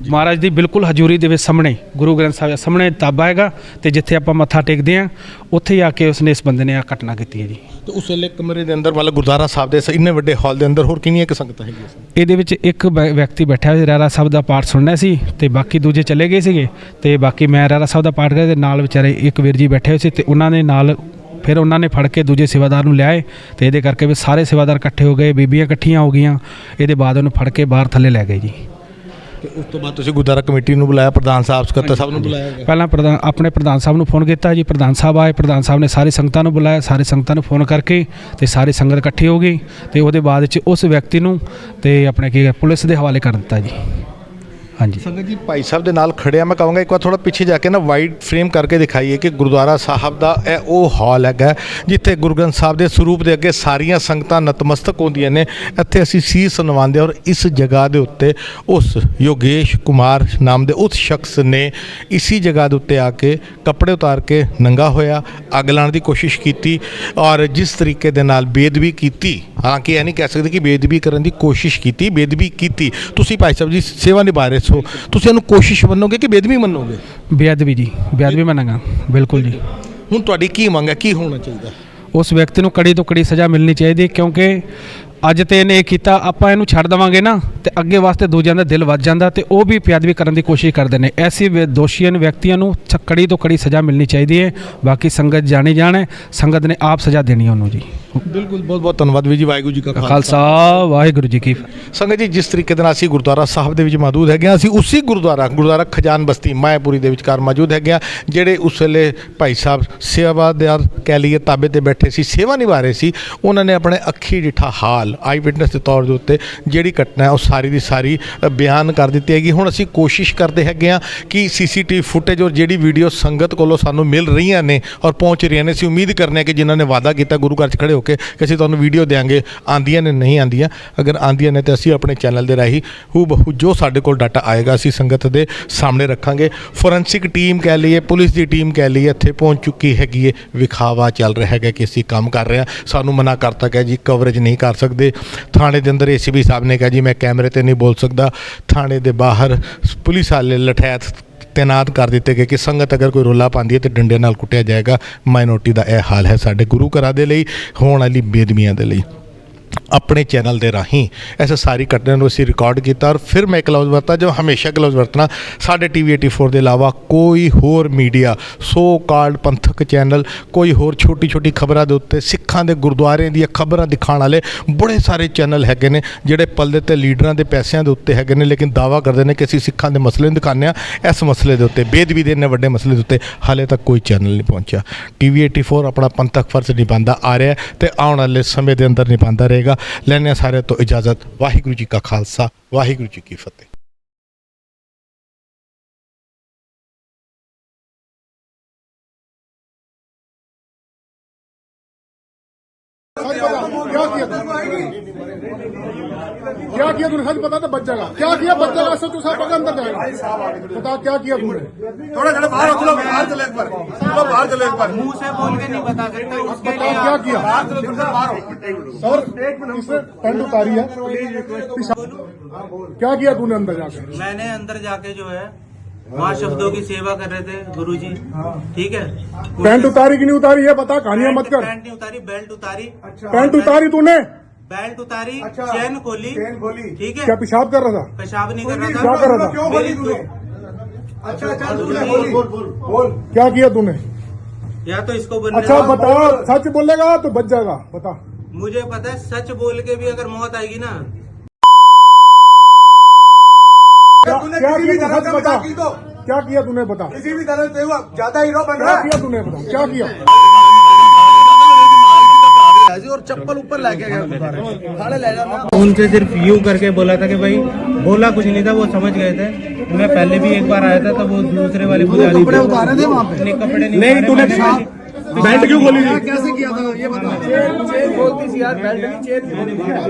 ਮਹਾਰਾਜ ਦੀ ਬਿਲਕੁਲ ਹਜ਼ੂਰੀ ਦੇ ਵਿੱਚ ਸਾਹਮਣੇ ਗੁਰੂ ਗ੍ਰੰਥ ਸਾਹਿਬ ਦੇ ਸਾਹਮਣੇ ਤਾਬਾ ਹੈਗਾ ਤੇ ਜਿੱਥੇ ਆਪਾਂ ਮੱਥਾ ਟੇਕਦੇ ਹਾਂ ਉੱਥੇ ਹੀ ਆ ਕੇ ਉਸਨੇ ਇਸ ਬੰਦੇ ਨੇ ਆ ਘਟਨਾ ਕੀਤੀ ਹੈ ਜੀ। ਤੇ ਉਸ ਵੇਲੇ ਕਮਰੇ ਦੇ ਅੰਦਰ ਮਤਲਬ ਗੁਰਦੁਆਰਾ ਸਾਹਿਬ ਦੇ ਇੰਨੇ ਵੱਡੇ ਹਾਲ ਦੇ ਅੰਦਰ ਹੋਰ ਕਿੰਨੀਆਂ ਕਿ ਸੰਗਤਾਂ ਹੈਗੀਆਂ ਸਨ? ਇਹਦੇ ਵਿੱਚ ਇੱਕ ਵਿਅਕਤੀ ਬੈਠਾ ਹੋਇਆ ਰਹਿਰਾ ਸਾਹਿਬ ਦਾ ਪਾਠ ਸੁਣਨਾ ਸੀ ਤੇ ਬਾਕੀ ਦੂਜੇ ਚਲੇ ਗਏ ਸੀਗੇ ਤੇ ਬਾਕੀ ਮੈਂ ਰਹਿਰਾ ਸਾਹਿਬ ਦਾ ਪਾਠ ਕਰਦੇ ਨਾਲ ਵਿਚਾਰੇ ਇੱਕ ਵੀਰ ਜੀ ਬੈਠੇ ਹੋਏ ਸੀ ਤੇ ਉਹਨਾਂ ਨੇ ਨਾਲ ਫਿਰ ਉਹਨਾਂ ਨੇ ਫੜ ਕੇ ਦੂਜੇ ਸੇਵਾਦਾਰ ਨੂੰ ਲਿਆਏ ਤੇ ਇਹਦੇ ਕਰਕੇ ਵੀ ਸਾਰੇ ਸੇਵਾਦਾਰ ਇਕੱਠੇ ਹੋ ਗਏ, ਬੀਬੀਆਂ ਇਕੱਠੀਆਂ ਹੋ ਗਈਆਂ। ਇਹਦੇ ਬਾਅਦ ਉਹਨੂੰ ਫੜ ਕੇ ਬਾਹਰ ਥੱਲੇ ਲੈ ਗਏ ਜੀ। ਤੇ ਉਸ ਤੋਂ ਬਾਅਦ ਤੁਸੀਂ ਗੁਰਦੁਆਰਾ ਕਮੇਟੀ ਨੂੰ ਬੁਲਾਇਆ, ਪ੍ਰਧਾਨ ਸਾਹਿਬ ਸਕੱਤਰ ਸਾਹਿਬ ਨੂੰ ਬੁਲਾਇਆ? ਪਹਿਲਾਂ ਆਪਣੇ ਪ੍ਰਧਾਨ ਸਾਹਿਬ ਨੂੰ ਫੋਨ ਕੀਤਾ ਜੀ, ਪ੍ਰਧਾਨ ਸਾਹਿਬ ਆਏ, ਪ੍ਰਧਾਨ ਸਾਹਿਬ ਨੇ ਸਾਰੀ ਸੰਗਤਾਂ ਨੂੰ ਬੁਲਾਇਆ, ਸਾਰੀ ਸੰਗਤਾਂ ਨੂੰ ਫੋਨ ਕਰਕੇ ਤੇ ਸਾਰੀ ਸੰਗਤ ਇਕੱਠੀ ਹੋ ਗਈ ਤੇ ਉਹਦੇ ਬਾਅਦ 'ਚ ਉਸ ਵਿਅਕਤੀ ਨੂੰ ਤੇ ਆਪਣੇ ਕੀ ਪੁਲਿਸ ਦੇ ਹਵਾਲੇ ਕਰ ਦਿੱਤਾ ਜੀ। ਹਾਂਜੀ ਸੰਗਤ ਜੀ ਭਾਈ ਸਾਹਿਬ ਦੇ ਨਾਲ ਖੜਿਆ, ਮੈਂ ਕਹਾਂਗਾ ਇੱਕ ਵਾਰ ਥੋੜਾ ਪਿੱਛੇ ਜਾ ਕੇ ਨਾ ਵਾਈਡ ਫਰੇਮ ਕਰਕੇ ਦਿਖਾਈਏ ਕਿ ਗੁਰਦੁਆਰਾ ਸਾਹਿਬ ਦਾ ਇਹ ਉਹ ਹਾਲ ਹੈਗਾ ਜਿੱਥੇ ਗੁਰੂ ਗ੍ਰੰਥ ਸਾਹਿਬ ਦੇ ਸਰੂਪ ਦੇ ਅੱਗੇ ਸਾਰੀਆਂ ਸੰਗਤਾਂ ਨਤਮਸਤਕ ਹੁੰਦੀਆਂ ਨੇ। ਇੱਥੇ ਅਸੀਂ ਸੀਸ ਨਵਾਉਂਦੇ ਔਰ ਇਸ ਜਗ੍ਹਾ ਦੇ ਉੱਤੇ ਉਸ ਯੋਗੇਸ਼ ਕੁਮਾਰ ਨਾਮ ਦੇ ਉਸ ਸ਼ਖਸ ਨੇ ਇਸੀ ਜਗ੍ਹਾ ਦੇ ਉੱਤੇ ਆ ਕੇ ਕੱਪੜੇ ਉਤਾਰ ਕੇ ਨੰਗਾ ਹੋਇਆ, ਅੱਗ ਲਾਉਣ ਦੀ ਕੋਸ਼ਿਸ਼ ਕੀਤੀ ਔਰ ਜਿਸ ਤਰੀਕੇ ਦੇ ਨਾਲ ਬੇਅਦਬੀ ਕੀਤੀ, ਹਾਲਾਂਕਿ ਇਹ ਨਹੀਂ ਕਹਿ ਸਕਦੇ ਕਿ ਬੇਅਦਬੀ ਕਰਨ ਦੀ ਕੋਸ਼ਿਸ਼ ਕੀਤੀ, ਬੇਅਦਬੀ ਕੀਤੀ। ਤੁਸੀਂ ਭਾਈ ਸਾਹਿਬ ਜੀ ਸੇਵਾ ਨਿਭਾ ਰਹੇ ਸੋ ਤੁਸੀਂ ਇਹਨੂੰ ਕੋਸ਼ਿਸ਼ ਮੰਨੋਗੇ ਕਿ ਬੇਅਦਬੀ ਮੰਨੋਗੇ? ਬੇਅਦਬੀ ਜੀ, ਬੇਅਦਬੀ ਮੰਨਾਂਗਾ ਬਿਲਕੁਲ ਜੀ। ਹੁਣ ਤੁਹਾਡੀ ਕੀ ਮੰਗ ਹੈ, ਕੀ ਹੋਣਾ ਚਾਹੀਦਾ? ਉਸ ਵਿਅਕਤੀ ਨੂੰ ਕੜੀ ਤੋਂ ਕੜੀ ਸਜ਼ਾ ਮਿਲਣੀ ਚਾਹੀਦੀ ਕਿਉਂਕਿ ਅੱਜ ਤੇ ਇਹਨੇ ਇਹ ਕੀਤਾ, ਆਪਾਂ ਇਹਨੂੰ ਛੱਡ ਦੇਵਾਂਗੇ ਨਾ ਤੇ ਅੱਗੇ ਵਾਸਤੇ ਦੂਜਿਆਂ ਦਾ ਦਿਲ ਵੱਜ ਜਾਂਦਾ ਤੇ ਉਹ ਵੀ ਬੇਅਦਬੀ ਕਰਨ ਦੀ ਕੋਸ਼ਿਸ਼ ਕਰਦੇ ਨੇ। ਐਸੀ ਦੋਸ਼ੀਆਂ ਵਿਅਕਤੀਆਂ ਨੂੰ ਕੜੀ ਤੋਂ ਕੜੀ ਸਜ਼ਾ ਮਿਲਣੀ ਚਾਹੀਦੀ ਹੈ। ਬਾਕੀ ਸੰਗਤ ਜਾਣੀ ਜਾਣੇ, ਸੰਗਤ ਨੇ ਆਪ ਸਜ਼ਾ ਦੇਣੀ ਉਹਨੂੰ ਜੀ। ਬਿਲਕੁਲ, ਬਹੁਤ ਬਹੁਤ ਧੰਨਵਾਦ ਵੀਰ ਜੀ। ਵਾਹਿਗੁਰੂ ਜੀ ਕਾ ਖਾਲਸਾ, ਵਾਹਿਗੁਰੂ ਜੀ ਕੀ ਸੰਗਤ ਜੀ, ਜਿਸ ਤਰੀਕੇ ਦੇ ਨਾਲ ਅਸੀਂ ਗੁਰਦੁਆਰਾ ਸਾਹਿਬ ਦੇ ਵਿੱਚ ਮੌਜੂਦ ਹੈਗੇ ਹਾਂ, ਅਸੀਂ ਉਸੇ ਗੁਰਦੁਆਰਾ ਖਜਾਨ ਬਸਤੀ ਮਾਇਆਪੁਰੀ ਦੇ ਵਿਚਕਾਰ ਮੌਜੂਦ ਹੈਗੇ ਹਾਂ, ਜਿਹੜੇ ਉਸ ਵੇਲੇ ਭਾਈ ਸਾਹਿਬ ਸੇਵਾਦਾਰ ਕਹਿ ਲਈਏ ਤਾਬੇ ਤੇ ਬੈਠੇ ਸੀ, ਸੇਵਾ ਨਿਭਾ ਰਹੇ ਸੀ। ਉਹਨਾਂ ਨੇ ਆਪਣੇ ਅੱਖੀ ਡਿਠਾ ਹਾਲ ਆਈ ਵਿਟਨੈਸ ਦੇ ਤੌਰ ਦੇ ਉੱਤੇ ਜਿਹੜੀ ਘਟਨਾ ਹੈ ਉਹ ਸਾਰੀ ਦੀ ਸਾਰੀ ਬਿਆਨ ਕਰ ਦਿੱਤੀ ਹੈਗੀ। ਹੁਣ ਅਸੀਂ ਕੋਸ਼ਿਸ਼ ਕਰਦੇ ਹੈਗੇ ਹਾਂ ਕਿ CCTV ਫੁਟੇਜ ਔਰ ਜਿਹੜੀ ਵੀਡੀਓ ਸੰਗਤ ਕੋਲੋਂ ਸਾਨੂੰ ਮਿਲ ਰਹੀਆਂ ਨੇ ਔਰ ਪਹੁੰਚ ਰਹੀਆਂ ਨੇ, ਅਸੀਂ ਉਮੀਦ ਕਰਨੇ ਹਾਂ ਕਿ ਜਿਨ੍ਹਾਂ ਨੇ ਵਾਅਦਾ ਕੀਤਾ ਗੁਰੂ ਘਰ 'ਚ ਖੜੇ ਹੋ ਕੇ ਕਿ ਅਸੀਂ ਤੁਹਾਨੂੰ ਵੀਡੀਓ ਦੇਵਾਂਗੇ, ਆਉਂਦੀਆਂ ਨੇ ਨਹੀਂ ਆਉਂਦੀਆਂ। ਅਗਰ ਆਉਂਦੀਆਂ ਨੇ ਤਾਂ ਅਸੀਂ ਆਪਣੇ ਚੈਨਲ ਦੇ ਰਾਹੀਂ ਹੂਬਹੂ ਜੋ ਸਾਡੇ ਕੋਲ ਡਾਟਾ ਆਏਗਾ ਅਸੀਂ ਸੰਗਤ ਦੇ ਸਾਹਮਣੇ ਰੱਖਾਂਗੇ। ਫੋਰੈਂਸਿਕ ਟੀਮ ਕਹਿ ਲਈਏ, ਪੁਲਿਸ ਦੀ ਟੀਮ ਕਹਿ ਲਈਏ, ਇੱਥੇ ਪਹੁੰਚ ਚੁੱਕੀ ਹੈਗੀ ਹੈ। ਵਿਖਾਵਾ ਚੱਲ ਰਿਹਾ ਹੈਗਾ ਕਿ ਅਸੀਂ ਕੰਮ ਕਰ ਰਹੇ ਹਾਂ, ਸਾਨੂੰ ਮਨਾ ਕਰਤਾ ਗਿਆ ਜੀ ਕਵਰੇਜ ਨਹੀਂ ਕਰ ਸਕਦੇ। ਥਾਣੇ ਦੇ ਅੰਦਰ ACP ਸਾਹਿਬ ਨੇ ਕਿਹਾ ਜੀ ਮੈਂ ਕੈਮਰੇ ਤੇ ਨਹੀਂ ਬੋਲ ਸਕਦਾ। ਥਾਣੇ ਦੇ ਬਾਹਰ ਪੁਲਿਸ ਵਾਲੇ ਲਠੈਤ ਤੈਨਾਤ ਕਰ ਦਿੱਤੇ ਗਏ ਕਿ ਸੰਗਤ ਅਗਰ ਕੋਈ ਰੌਲਾ ਪਾਉਂਦੀ ਹੈ ਤੇ ਡੰਡੇ ਨਾਲ ਕੁੱਟਿਆ ਜਾਏਗਾ। ਮਾਈਨੋਰਟੀ ਦਾ ਇਹ ਹਾਲ ਹੈ ਸਾਡੇ ਗੁਰੂ ਘਰਾਂ ਦੇ ਲਈ, ਹੋਣ ਵਾਲੀ ਬੇਦਬੀਆਂ ਦੇ ਲਈ। ਆਪਣੇ ਚੈਨਲ ਦੇ ਰਾਹੀਂ ਇਸ ਸਾਰੀ ਘਟਨਾ ਨੂੰ ਅਸੀਂ ਰਿਕਾਰਡ ਕੀਤਾ ਔਰ ਫਿਰ ਮੈਂ ਗਲਵਜ਼ ਵਰਤਾ ਜੋ ਹਮੇਸ਼ਾ ਗਲਵਜ਼ ਵਰਤਣਾ। ਸਾਡੇ TV 84 ਦੇ ਇਲਾਵਾ ਕੋਈ ਹੋਰ ਮੀਡੀਆ, ਸੋ ਕਾਲਡ ਪੰਥਕ ਚੈਨਲ, ਕੋਈ ਹੋਰ ਛੋਟੀ ਛੋਟੀ ਖਬਰਾਂ ਦੇ ਉੱਤੇ ਸਿੱਖਾਂ ਦੇ ਗੁਰਦੁਆਰਿਆਂ ਦੀਆਂ ਖਬਰਾਂ ਦਿਖਾਉਣ ਵਾਲੇ ਬੜੇ ਸਾਰੇ ਚੈਨਲ ਹੈਗੇ ਨੇ ਜਿਹੜੇ ਪੱਲੇ ਤੇ ਲੀਡਰਾਂ ਦੇ ਪੈਸਿਆਂ ਦੇ ਉੱਤੇ ਹੈਗੇ ਨੇ, ਲੇਕਿਨ ਦਾਅਵਾ ਕਰਦੇ ਨੇ ਕਿ ਅਸੀਂ ਸਿੱਖਾਂ ਦੇ ਮਸਲੇ ਨੂੰ ਦਿਖਾਉਂਦੇ ਹਾਂ। ਇਸ ਮਸਲੇ ਦੇ ਉੱਤੇ, ਬੇਦਬੀ ਦੇ ਇੰਨੇ ਵੱਡੇ ਮਸਲੇ ਦੇ ਉੱਤੇ ਹਾਲੇ ਤੱਕ ਕੋਈ ਚੈਨਲ ਨਹੀਂ ਪਹੁੰਚਿਆ। TV 84 ਆਪਣਾ ਪੰਥਕ ਫਰਜ਼ ਨਿਭਾਉਂਦਾ ਆ ਰਿਹਾ ਤੇ ਆਉਣ ਵਾਲੇ ਸਮੇਂ ਦੇ ਅੰਦਰ ਨਿਭਾਉਂਦਾ ਰਹੇਗਾ। ਲੈਣੇ ਸਾਰੇ ਤੋਂ ਇਜਾਜ਼ਤ। ਵਾਹਿਗੁਰੂ ਜੀ ਕਾ ਖਾਲਸਾ, ਵਾਹਿਗੁਰੂ ਜੀ ਕੀ ਫਤਿਹ। क्या किया तूने? सच बता तो बच जाएगा। क्या किया? बच जाएगा। सब तू सब अंदर जाएगा। बता क्या किया तूने? थोड़ा थोड़ा बाहर चलो, बाहर चले एक बार, चलो बाहर चले एक बार। मुंह से बोल के नहीं बता सकता। बता क्या किया? सर इसने पैंट उतारी है, क्या किया तूने अंदर जाके? मैंने अंदर जाके जो है वहाँ शब्दों की सेवा कर रहे थे गुरुजी, ठीक है। पैंट उतारी कि नहीं उतारी ये बता, कहानियां मत कर। पैंट नहीं उतारी, बेल्ट उतारी। पैंट उतारी तूने? बेल्ट उतारी, अच्छा, चेन खोली, ठीक है। क्या पेशाब कर रहा था? पेशाब नहीं कर रहा क्या था। कर रहा था? क्यों बोली तूने? अच्छा बोल क्या किया तूने? या तो इसको बोलने अच्छा दो। बता, सच बोलेगा तो बच जाएगा, बता। मुझे पता है सच बोल के भी अगर मौत आएगी ना, क्या तूने क्या किसी भी किया तरह तूने का बता? मजाक की तो क्या किया तूने बता? किसी भी तरह से हुआ ज्यादा हीरो बन क्या रहा है। किया तूने बता? क्या किया? और चप्पल ऊपर लेके गया खाने ले जाना। उनसे सिर्फ यूं करके बोला था कि भाई, बोला कुछ नहीं था, वो समझ गए थे। मैं पहले भी एक बार आया था तो वो दूसरे वाले पुजारी कपड़े उतारे थे वहाँ पे? नहीं, कपड़े नहीं, तूने बेल्ट क्यों खोली थी? कैसे किया था ये बता। चेन खोलती थी यार, बेल्ट नहीं चेन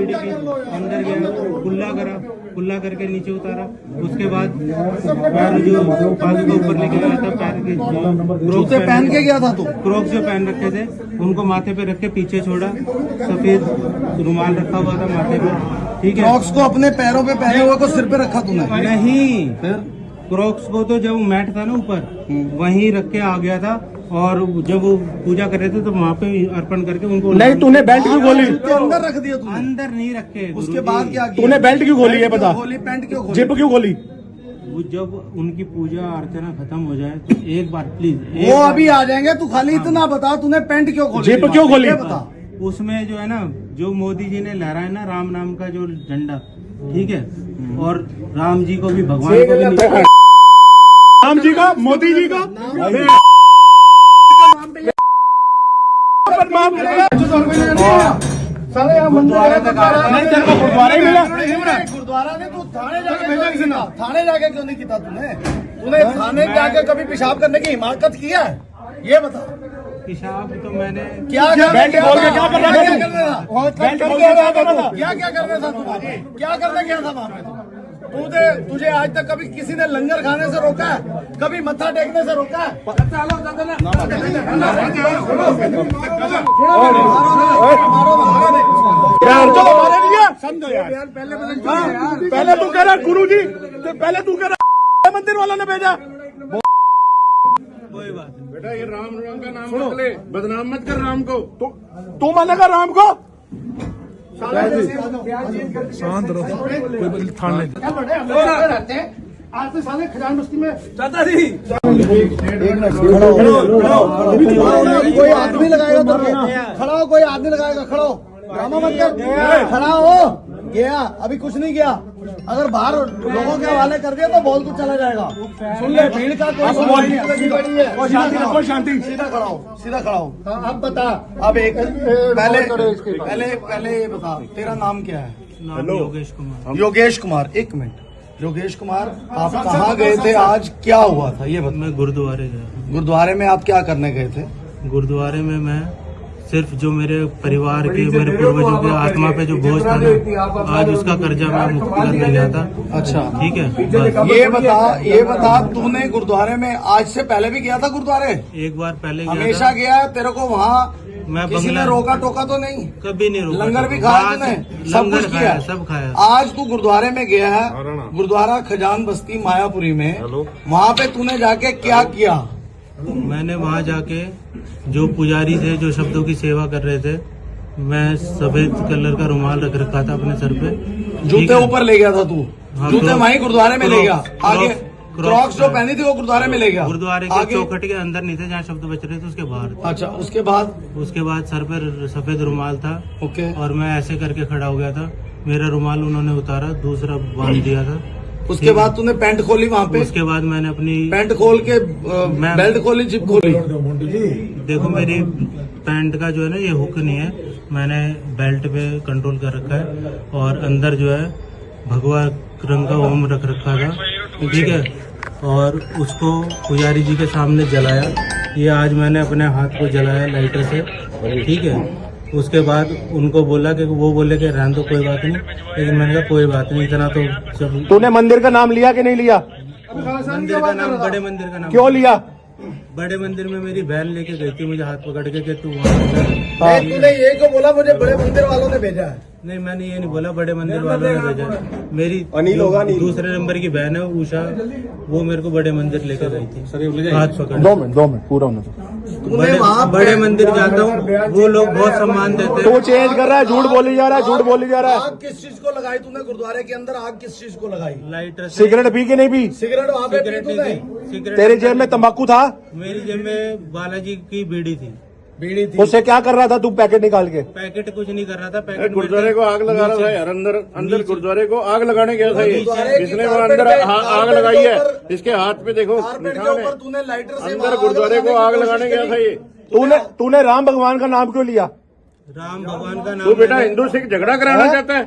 अंदर गया, कुल्ला करके नीचे उतारा। उसके बाद पैर जो बाजू के ऊपर लेके गया था, पैर के जूते पहन के गया था तू? क्रोक्स जो पहन रखे थे उनको माथे पे रख के पीछे छोड़ा। सफेद रुमाल रखा हुआ था माथे पे, ठीक है। क्रॉक्स को अपने पैरों पे पहने हुए को सिर पे रखा तूने? नहीं, फिर क्रॉक्स को तो जब मैट था ना ऊपर, वहीं रख के आ गया था। और जब वो पूजा कर रहे थे तो वहाँ पे अर्पण करके उनको। नहीं, तूने बेल्ट क्यों खोली? अंदर रख दिया तूने? अंदर नहीं रखे। उसके बाद क्या किया? तूने बेल्ट क्यों खोली है बता? खोली, पैंट क्यों खोली? जिप क्यों खोली? वो जब उनकी पूजा अर्चना खत्म हो जाए तो एक बार प्लीज। वो अभी आ जाएंगे, तू खाली इतना बता, तूने पैंट क्यों खोली? जिप क्यों खोली? ये बता। उसमें जो है ना, जो मोदी जी ने लहराया ना राम नाम का जो झंडा, ठीक है, और राम जी को भी, भगवान को भी नहीं। राम जी का, मोदी जी का सारे यहाँ गुरुद्वारे ही मिला। गुरुद्वारा ने तू थाने जाके भेजा किसी ने? थाने जाके क्यों नहीं किया तूने? तूने थाने जाके कभी पेशाब करने की हिमाकत किया है? ये बता। पेशाब तो मैंने क्या बेल्ट खोल के क्या कर रहा था? बेल्ट खोल के क्या कर रहा था? क्या करना था तू? क्या करने गया था वहाँ पे? तुझे आज तक कभी किसी ने लंगर खाने से रोका है? कभी मत्था टेकने से रोका है? चलो मारे नहीं है, समझो यार। पहले तू कह रहा गुरु जी, पहले तू कह रहा मंदिर वालों ने भेजा। कोई बात नहीं। बेटा ये राम का नाम मत ले, बदनाम मत कर राम को। तू मानेगा राम को? शांत रहो, कोई थाने आज से साले खजान बस्ती में चाचा जी कोई आदमी लगाएगा तो खड़ा हो, कोई आदमी लगाएगा, खड़ा हो, ड्रामा मत कर, खड़ा हो। गया अभी कुछ नहीं गया, अगर बाहर लोगों के हवाले कर दिया तो बोल तू चला जाएगा। सुन ले, भीड़ का कोई शांति, सीधा खड़ा हो, सीधा खड़ा हो। अब बता, अब एक पहले ये बता, तेरा नाम क्या है? नाम योगेश कुमार। योगेश कुमार, एक मिनट। योगेश कुमार, आप कहाँ गए थे आज, क्या हुआ था ये बता? मैं गुरुद्वारे गया। गुरुद्वारे में आप क्या करने गए थे? गुरुद्वारे में मैं सिर्फ जो मेरे परिवार के, मेरे पूर्वजों के आत्मा पे जो बोझ था ना, आज उसका कर्जा मैं मुक्त करने गया था। अच्छा, ठीक है, बस। ये बता तूने गुरुद्वारे में आज से पहले भी गया था गुरुद्वारे? एक बार पहले गया हमेशा था। गया? तेरे को वहाँ मैं किसी ने बंगला रोका टोका तो नहीं? कभी नहीं रोका। लंगर भी खाया आज तूने? सब लंगर कुछ किया? खाया, सब खाया। आज तू गुरुद्वारे में गया है, गुरुद्वारा खजान बस्ती मायापुरी में, वहाँ पे तूने जाके क्या किया? मैंने वहाँ जाके जो पुजारी थे, जो शब्दों की सेवा कर रहे थे, मैं सफेद कलर का रुमाल रख रखा था अपने सर पे। जूते ऊपर ले गया था तू? हाँ, जूते वहीं गुरुद्वारे में ले गया? आगे क्रॉक्स जो हाँ। पहनी थी वो गुरुद्वारे में ले गया? गुरुद्वारे के चौखट के अंदर नहीं थे, जहाँ शब्द बच रहे थे उसके बाहर। अच्छा, उसके बाद? उसके बाद सर पर सफेद रुमाल था। ओके। और मैं ऐसे करके खड़ा हो गया था, मेरा रुमाल उन्होंने उतारा, दूसरा बांध दिया था। उसके बाद तूने पैंट खोली वहाँ पे? उसके बाद मैंने अपनी पैंट खोल के बेल्ट खोली, जिप खोली? देखो, मेरी पैंट का जो है ना ये हुक नहीं है, मैंने बेल्ट पे कंट्रोल कर रखा है। और अंदर जो है भगवा रंग का ओम रख रखा था, ठीक है। और उसको पुजारी जी के सामने जलाया। ये आज मैंने अपने हाथ को जलाया लाइटर से, ठीक है। उसके बाद उनको बोला कि वो बोले कि रहने दो, कोई बात नहीं। लेकिन मैंने कहा कोई बात नहीं, इतना तो सब। तूने मंदिर का नाम लिया कि नहीं लिया? मंदिर का नाम, बड़े मंदिर का नाम क्यों लिया? बड़े मंदिर में मेरी बहन लेके गई थी मुझे हाथ पकड़ के कि तू वहाँ। तूने ये क्यों बोला मुझे बड़े मंदिर वालों ने भेजा है? नहीं, मैंने ये नहीं बोला, बड़े मंदिर वालों ने भेजा है। मेरी दूसरे नंबर की बहन है उषा, वो मेरे को बड़े मंदिर लेकर गई थी, हाथ पकड़। 2 मिनट पूरा होने दो। बड़े मंदिर जाता हूँ, वो लोग बहुत सम्मान देते हैं। तू चेंज कर रहा है, झूठ बोली जा रहा है, झूठ बोली जा रहा है। आग किस चीज को लगाई तूने गुरुद्वारे के अंदर? आग किस चीज को लगाई? लाइटर से। सिगरेट पी के नहीं पी? सिगरेट वहाँ पे पी तूने? सिगरेट तेरी जेब में तंबाकू था? मेरी जेब में बालाजी की बीड़ी थी। बीड़ी थी। उससे क्या कर रहा था तू पैकेट निकाल के? पैकेट कुछ नहीं कर रहा था, पैकेट गुरुद्वारे को आग लगा रहा था यार, अंदर गुरुद्वारे को आग लगाने गया था ये। इसने वो अंदर आग लगाई है, इसके हाथ पे देखो निशान है। तूने लाइटर से अंदर गुरुद्वारे को आग लगाने गया था ये। तूने राम भगवान का नाम क्यों लिया? राम भगवान का नाम। तू बेटा हिंदू सिख झगड़ा कराना चाहता है,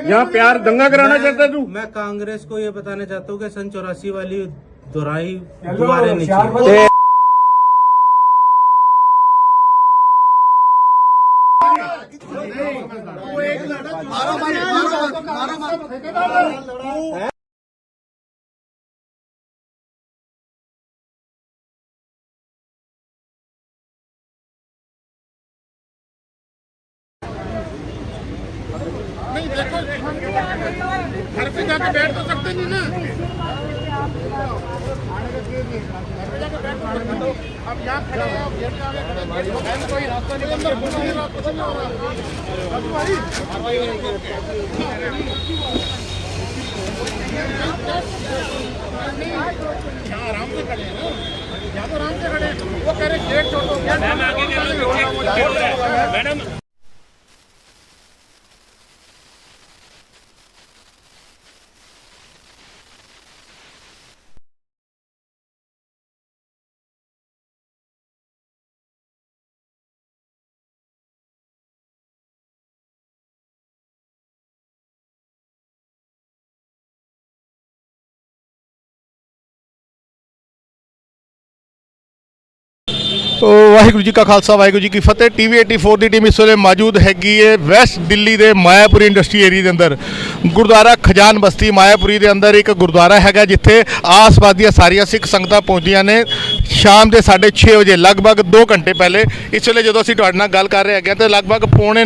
यहाँ प्यार दंगा कराना चाहता है तू? मैं कांग्रेस को ये बताना चाहता हूँ कि सन 84 वाली दोहराई दोबारा नहीं चाहिए। नहीं देखो, घर पे जाके बैठ तो सकते नहीं ना। घर पे जाके बैठ तो सकते हो। अब यहाँ खड़े हैं, अब गेट के आगे खड़े हैं, कोई रास्ता नहीं, अंदर कुछ नहीं हो रहा। यहाँ आराम से खड़े हैं ना, यहाँ तो आराम से खड़े हैं। वो कह रहे गेट छोड़ो, मैडम। ਵਾਹਿਗੁਰੂ ਜੀ ਕਾ ਖਾਲਸਾ ਵਾਹਿਗੁਰੂ ਜੀ ਕੀ ਫਤਿਹ। ਟੀਵੀ 84 ਦੀ ਟੀਮ ਇਸ ਵੇਲੇ ਮੌਜੂਦ ਹੈਗੀ ਹੈ ਵੈਸਟ ਦਿੱਲੀ ਦੇ ਮਾਇਆਪੁਰੀ ਇੰਡਸਟਰੀ ਏਰੀਆ ਦੇ ਅੰਦਰ। ਗੁਰਦੁਆਰਾ ਖਜਾਨ ਬਸਤੀ ਮਾਇਆਪੁਰੀ ਦੇ ਅੰਦਰ ਇੱਕ ਗੁਰਦੁਆਰਾ ਹੈਗਾ ਜਿੱਥੇ ਆਸ-ਪਾਸ ਦੀਆਂ ਸਾਰੀਆਂ ਸਿੱਖ ਸੰਗਤਾਂ ਪਹੁੰਚਦੀਆਂ ਨੇ ਸ਼ਾਮ ਦੇ 6:30 ਵਜੇ, ਲਗਭਗ 2 ਘੰਟੇ ਪਹਿਲੇ। ਇਸ ਵੇਲੇ ਜਦੋਂ ਅਸੀਂ ਤੁਹਾਡੇ ਨਾਲ ਗੱਲ ਕਰ ਰਹੇ ਹੈਗੇ ਤਾਂ ਲਗਭਗ ਪੌਣੇ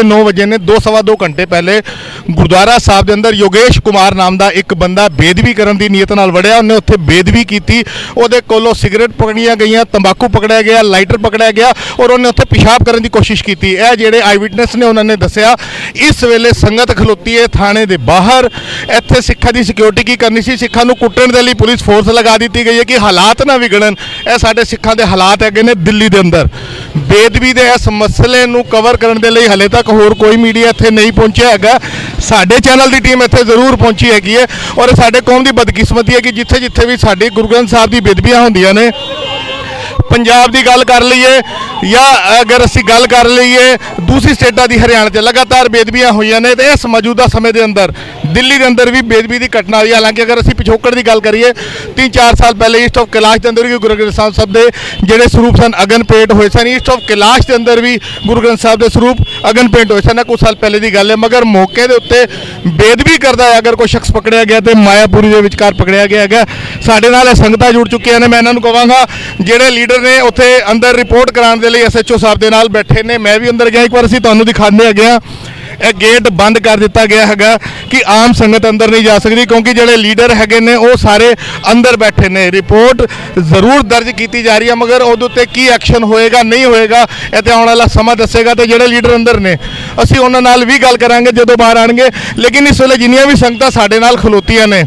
9 ਵਜੇ ਨੇ, 2 ਘੰਟੇ ਪਹਿਲੇ ਗੁਰਦੁਆਰਾ ਸਾਹਿਬ ਦੇ ਅੰਦਰ ਯੋਗੇਸ਼ ਕੁਮਾਰ ਨਾਮ ਦਾ ਇੱਕ ਬੰਦਾ ਬੇਦਬੀ ਕਰਨ ਦੀ ਨੀਅਤ ਨਾਲ ਵੜਿਆ। ਉਹਨੇ ਉੱਥੇ ਬੇਦਬੀ ਕੀਤੀ, ਉਹਦੇ ਕੋਲੋਂ ਸਿਗਰਟ ਪਕੜੀਆਂ ਗਈਆਂ, ਤੰਬਾਕੂ ਪਕੜਿਆ ਗਿਆ, ਲਾਈਟਰ ਪਕੜਿਆ ਗਿਆ ਔਰ ਉਹਨੇ ਉੱਥੇ ਪਿਸ਼ਾਬ ਕਰਨ ਦੀ ਕੋਸ਼ਿਸ਼ ਕੀਤੀ। ਇਹ ਜਿਹੜੇ ਆਈ ਵਿਟਨੈਸ ਨੇ ਉਹਨਾਂ ਨੇ ਦੱਸਿਆ ਇਸ ਵੇਲੇ ਸੰਗਤ ਖਲੋਤੀ ਹੈ ਥਾਣੇ ਦੇ ਬਾਹਰ। ਇੱਥੇ ਸਿੱਖਾਂ ਦੀ ਸਿਕਿਉਰਿਟੀ ਕੀ ਕਰਨੀ ਸੀ, ਸਿੱਖਾਂ ਨੂੰ ਕੁੱਟਣ ਦੇ ਲਈ ਪੁਲਿਸ ਫੋਰਸ ਲਗਾ ਦਿੱਤੀ ਗਈ ਹੈ ਕਿ ਹਾਲਾਤ ਨਾ ਵਿਗੜਨ। ਇਹ ਸਾਡੇ ਸਿੱਖਾਂ ਦੇ ਹਾਲਾਤ ਹੈਗੇ ਨੇ ਦਿੱਲੀ ਦੇ ਅੰਦਰ। ਬੇਦਬੀ ਦੇ ਇਸ ਮਸਲੇ ਨੂੰ ਕਵਰ ਕਰਨ ਦੇ ਲਈ ਹਲੇ ਤੱਕ ਹੋਰ ਕੋਈ ਮੀਡੀਆ ਇੱਥੇ ਨਹੀਂ ਪਹੁੰਚਿਆ ਹੈਗਾ। ਸਾਡੇ ਚੈਨਲ ਦੀ ਟੀਮ ਇੱਥੇ ਜ਼ਰੂਰ ਪਹੁੰਚੀ ਹੈਗੀ ਹੈ ਔਰ ਸਾਡੇ ਕੌਮ ਦੀ ਬਦਕਿਸਮਤੀ ਹੈ ਕਿ ਜਿੱਥੇ ਜਿੱਥੇ ਵੀ ਸਾਡੀ ਗੁਰੂ ਗ੍ਰੰਥ ਸਾਹਿਬ ਦੀ ਬੇਦਬੀਆਂ ਹੁੰਦੀਆਂ ਨੇ, ਪੰਜਾਬ ਦੀ ਗੱਲ ਕਰ ਲਈਏ ਜਾਂ ਅਗਰ ਅਸੀਂ ਗੱਲ ਕਰ ਲਈਏ ਦੂਸਰੀ ਸਟੇਟਾਂ ਦੀ, ਹਰਿਆਣਾ 'ਚ ਲਗਾਤਾਰ ਬੇਦਬੀਆਂ ਹੋਈਆਂ ਨੇ ਤੇ ਇਸ ਮੌਜੂਦਾ ਸਮੇਂ ਦੇ ਅੰਦਰ ਦਿੱਲੀ ਦੇ ਅੰਦਰ ਵੀ ਬੇਦਬੀ ਦੀ ਘਟਨਾ ਹੋਈ। ਹਾਲਾਂਕਿ ਅਗਰ ਅਸੀਂ ਪਿਛੋਕੜ ਦੀ ਗੱਲ ਕਰੀਏ 3-4 ਸਾਲ ਪਹਿਲੇ ਈਸਟ ਆਫ ਕੈਲਾਸ਼ ਦੇ ਅੰਦਰ ਵੀ ਗੁਰੂ ਗ੍ਰੰਥ ਸਾਹਿਬ ਦੇ ਜਿਹੜੇ ਸਰੂਪ ਸਨ ਅਗਨ ਭੇਟ ਹੋਏ ਸਨ। ਈਸਟ ਆਫ ਕੈਲਾਸ਼ ਦੇ ਅੰਦਰ ਵੀ ਗੁਰੂ ਗ੍ਰੰਥ ਸਾਹਿਬ ਦੇ ਸਰੂਪ ਅਗਨ ਭੇਟ ਹੋਏ ਸਨ, ਕੁਝ ਸਾਲ ਪਹਿਲੇ ਦੀ ਗੱਲ ਹੈ। ਮਗਰ ਮੌਕੇ ਦੇ ਉੱਤੇ ਬੇਦਬੀ ਕਰਦਾ ਹੈ ਅਗਰ ਕੋਈ ਸ਼ਖਸ ਪਕੜਿਆ ਗਿਆ ਤੇ ਮਾਇਆਪੁਰੀ ਦੇ ਵਿਚਕਾਰ ਪਕੜਿਆ ਗਿਆ ਹੈਗਾ। ਸਾਡੇ ਨਾਲ ਇਹ ਸੰਗਤਾਂ ਜੁੜ ਚੁੱਕੀਆਂ ਨੇ। ਮੈਂ ਇਹਨਾਂ ਨੂੰ ਕਹਾਂਗਾ ਜਿਹੜੇ ਲੀਡਰ ਨੇ ਉੱਥੇ ਅੰਦਰ ਰਿਪੋਰਟ ਕਰਾਉਣ ਦੇ ਲਈ SHO ਸਾਹਿਬ ਦੇ ਨਾਲ ਬੈਠੇ ਨੇ। ਮੈਂ ਵੀ ਅੰਦਰ ਗਿਆ, ਇੱਕ ਵਾਰ ਅਸੀਂ ਤੁਹਾਨੂੰ ਦਿਖਾਉਂਦੇ ਹੈਗੇ ਆ। ਇਹ ਗੇਟ ਬੰਦ ਕਰ ਦਿੱਤਾ ਗਿਆ ਹੈਗਾ ਕਿ ਆਮ ਸੰਗਤ ਅੰਦਰ ਨਹੀਂ ਜਾ ਸਕਦੀ ਕਿਉਂਕਿ ਜਿਹੜੇ ਲੀਡਰ ਹੈਗੇ ਨੇ ਉਹ ਸਾਰੇ ਅੰਦਰ ਬੈਠੇ ਨੇ। ਰਿਪੋਰਟ ਜ਼ਰੂਰ ਦਰਜ ਕੀਤੀ ਜਾ ਰਹੀ ਹੈ ਮਗਰ ਉਹਦੇ ਉੱਤੇ ਕੀ ਐਕਸ਼ਨ ਹੋਏਗਾ ਨਹੀਂ ਹੋਏਗਾ ਇਹ ਤੇ ਆਉਣ ਵਾਲਾ ਸਮਾਂ ਦੱਸੇਗਾ। ਤੇ ਜਿਹੜੇ ਲੀਡਰ ਅੰਦਰ ਨੇ ਅਸੀਂ ਉਹਨਾਂ ਨਾਲ ਵੀ ਗੱਲ ਕਰਾਂਗੇ ਜਦੋਂ ਬਾਹਰ ਆਣਗੇ। ਲੇਕਿਨ ਇਸ ਵੇਲੇ ਜਿੰਨੀਆਂ ਵੀ ਸੰਗਤਾਂ ਸਾਡੇ ਨਾਲ ਖਲੋਤੀਆਂ ਨੇ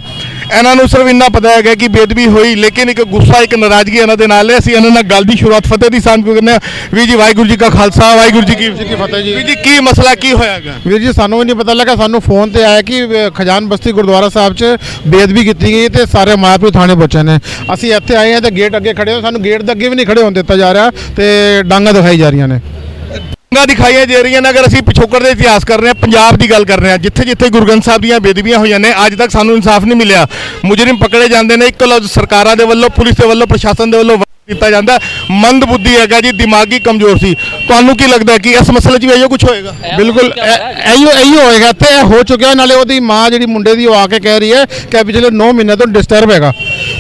ਇਹਨਾਂ ਨੂੰ ਸਿਰਫ ਇੰਨਾ ਪਤਾ ਹੈਗਾ ਕਿ ਬੇਦਬੀ ਹੋਈ, ਲੇਕਿਨ ਇੱਕ ਗੁੱਸਾ ਇੱਕ ਨਾਰਾਜ਼ਗੀ ਇਹਨਾਂ ਦੇ ਨਾਲ ਹੈ। ਅਸੀਂ ਇਹਨਾਂ ਨਾਲ ਗੱਲ ਦੀ ਸ਼ੁਰੂਆਤ ਫਤਿਹ ਦੀ ਸਾਂਝ ਕਰਨੇ ਆ। ਵੀਰ ਜੀ ਵਾਹਿਗੁਰੂ ਜੀ ਕਾ ਖਾਲਸਾ ਵਾਹਿਗੁਰੂ ਜੀ ਕੀ ਫਤਿਹ ਜੀ। ਵੀਰ ਜੀ ਕੀ ਮਸਲਾ ਕੀ ਹੋਇਆਗਾ? ਵੀਰ ਜੀ ਸਾਨੂੰ ਵੀ ਨਹੀਂ ਪਤਾ ਲੱਗਾ, ਸਾਨੂੰ ਫੋਨ ਤੇ ਆਇਆ ਕਿ ਖਜਾਨ ਬਸਤੀ ਗੁਰਦੁਆਰਾ ਸਾਹਿਬ 'ਚ ਬੇਅਦਬੀ ਕੀਤੀ ਗਈ ਤੇ ਸਾਰੇ ਮਾਇਆਪੁਰੀ ਥਾਣੇ ਪਹੁੰਚੇ ਨੇ। ਅਸੀਂ ਇੱਥੇ ਆਏ ਹਾਂ ਤੇ ਗੇਟ ਅੱਗੇ ਖੜੇ ਹੋ, ਸਾਨੂੰ ਗੇਟ ਦੇ ਅੱਗੇ ਵੀ ਨਹੀਂ ਖੜੇ ਹੋਣ ਦਿੱਤਾ ਜਾ ਰਿਹਾ ਤੇ ਡਾਂਗਾ ਦਿਖਾਈ ਜਾ ਰਹੀਆਂ ਨੇ। ਦਿਖਾਈਆਂ ਜਾ ਰਹੀਆਂ ਨੇ। ਅਗਰ ਅਸੀਂ ਪਿਛੋਕੜ ਦੇ ਇਤਿਹਾਸ ਕਰ ਰਹੇ ਹਾਂ, ਪੰਜਾਬ ਦੀ ਗੱਲ ਕਰ ਰਹੇ ਹਾਂ, ਜਿੱਥੇ ਜਿੱਥੇ ਗੁਰੂ ਗ੍ਰੰਥ ਸਾਹਿਬ ਦੀਆਂ ਬੇਦਬੀਆਂ ਹੋਈਆਂ ਨੇ ਅੱਜ ਤੱਕ ਸਾਨੂੰ ਇਨਸਾਫ ਨਹੀਂ ਮਿਲਿਆ। ਮੁਜਰਮ ਪਕੜੇ ਜਾਂਦੇ ਨੇ, ਇੱਕ ਲਫ਼ਜ਼ ਸਰਕਾਰਾਂ ਦੇ ਵੱਲੋਂ, ਪੁਲਿਸ ਦੇ ਵੱਲੋਂ, ਪ੍ਰਸ਼ਾਸਨ ਦੇ ਵੱਲੋਂ ਦਿੱਤਾ ਜਾਂਦਾ। ਮੰਦਬੁੱਧੀ ਹੈਗਾ ਜੀ, ਦਿਮਾਗੀ ਕਮਜ਼ੋਰ ਸੀ। ਤੁਹਾਨੂੰ ਕੀ ਲੱਗਦਾ ਕਿ ਇਸ ਮਸਲੇ 'ਚ ਵੀ ਇਹੋ ਕੁਝ ਹੋਏਗਾ? ਬਿਲਕੁਲ ਇਹੀ ਹੋਏਗਾ ਤੇ ਇਹ ਹੋ ਚੁੱਕਿਆ। ਨਾਲੇ ਉਹਦੀ ਮਾਂ ਜਿਹੜੀ ਮੁੰਡੇ ਦੀ ਉਹ ਆ ਕੇ ਕਹਿ ਰਹੀ ਹੈ ਕਿ ਪਿਛਲੇ 9 ਮਹੀਨੇ ਤੋਂ ਡਿਸਟਰਬ ਹੈਗਾ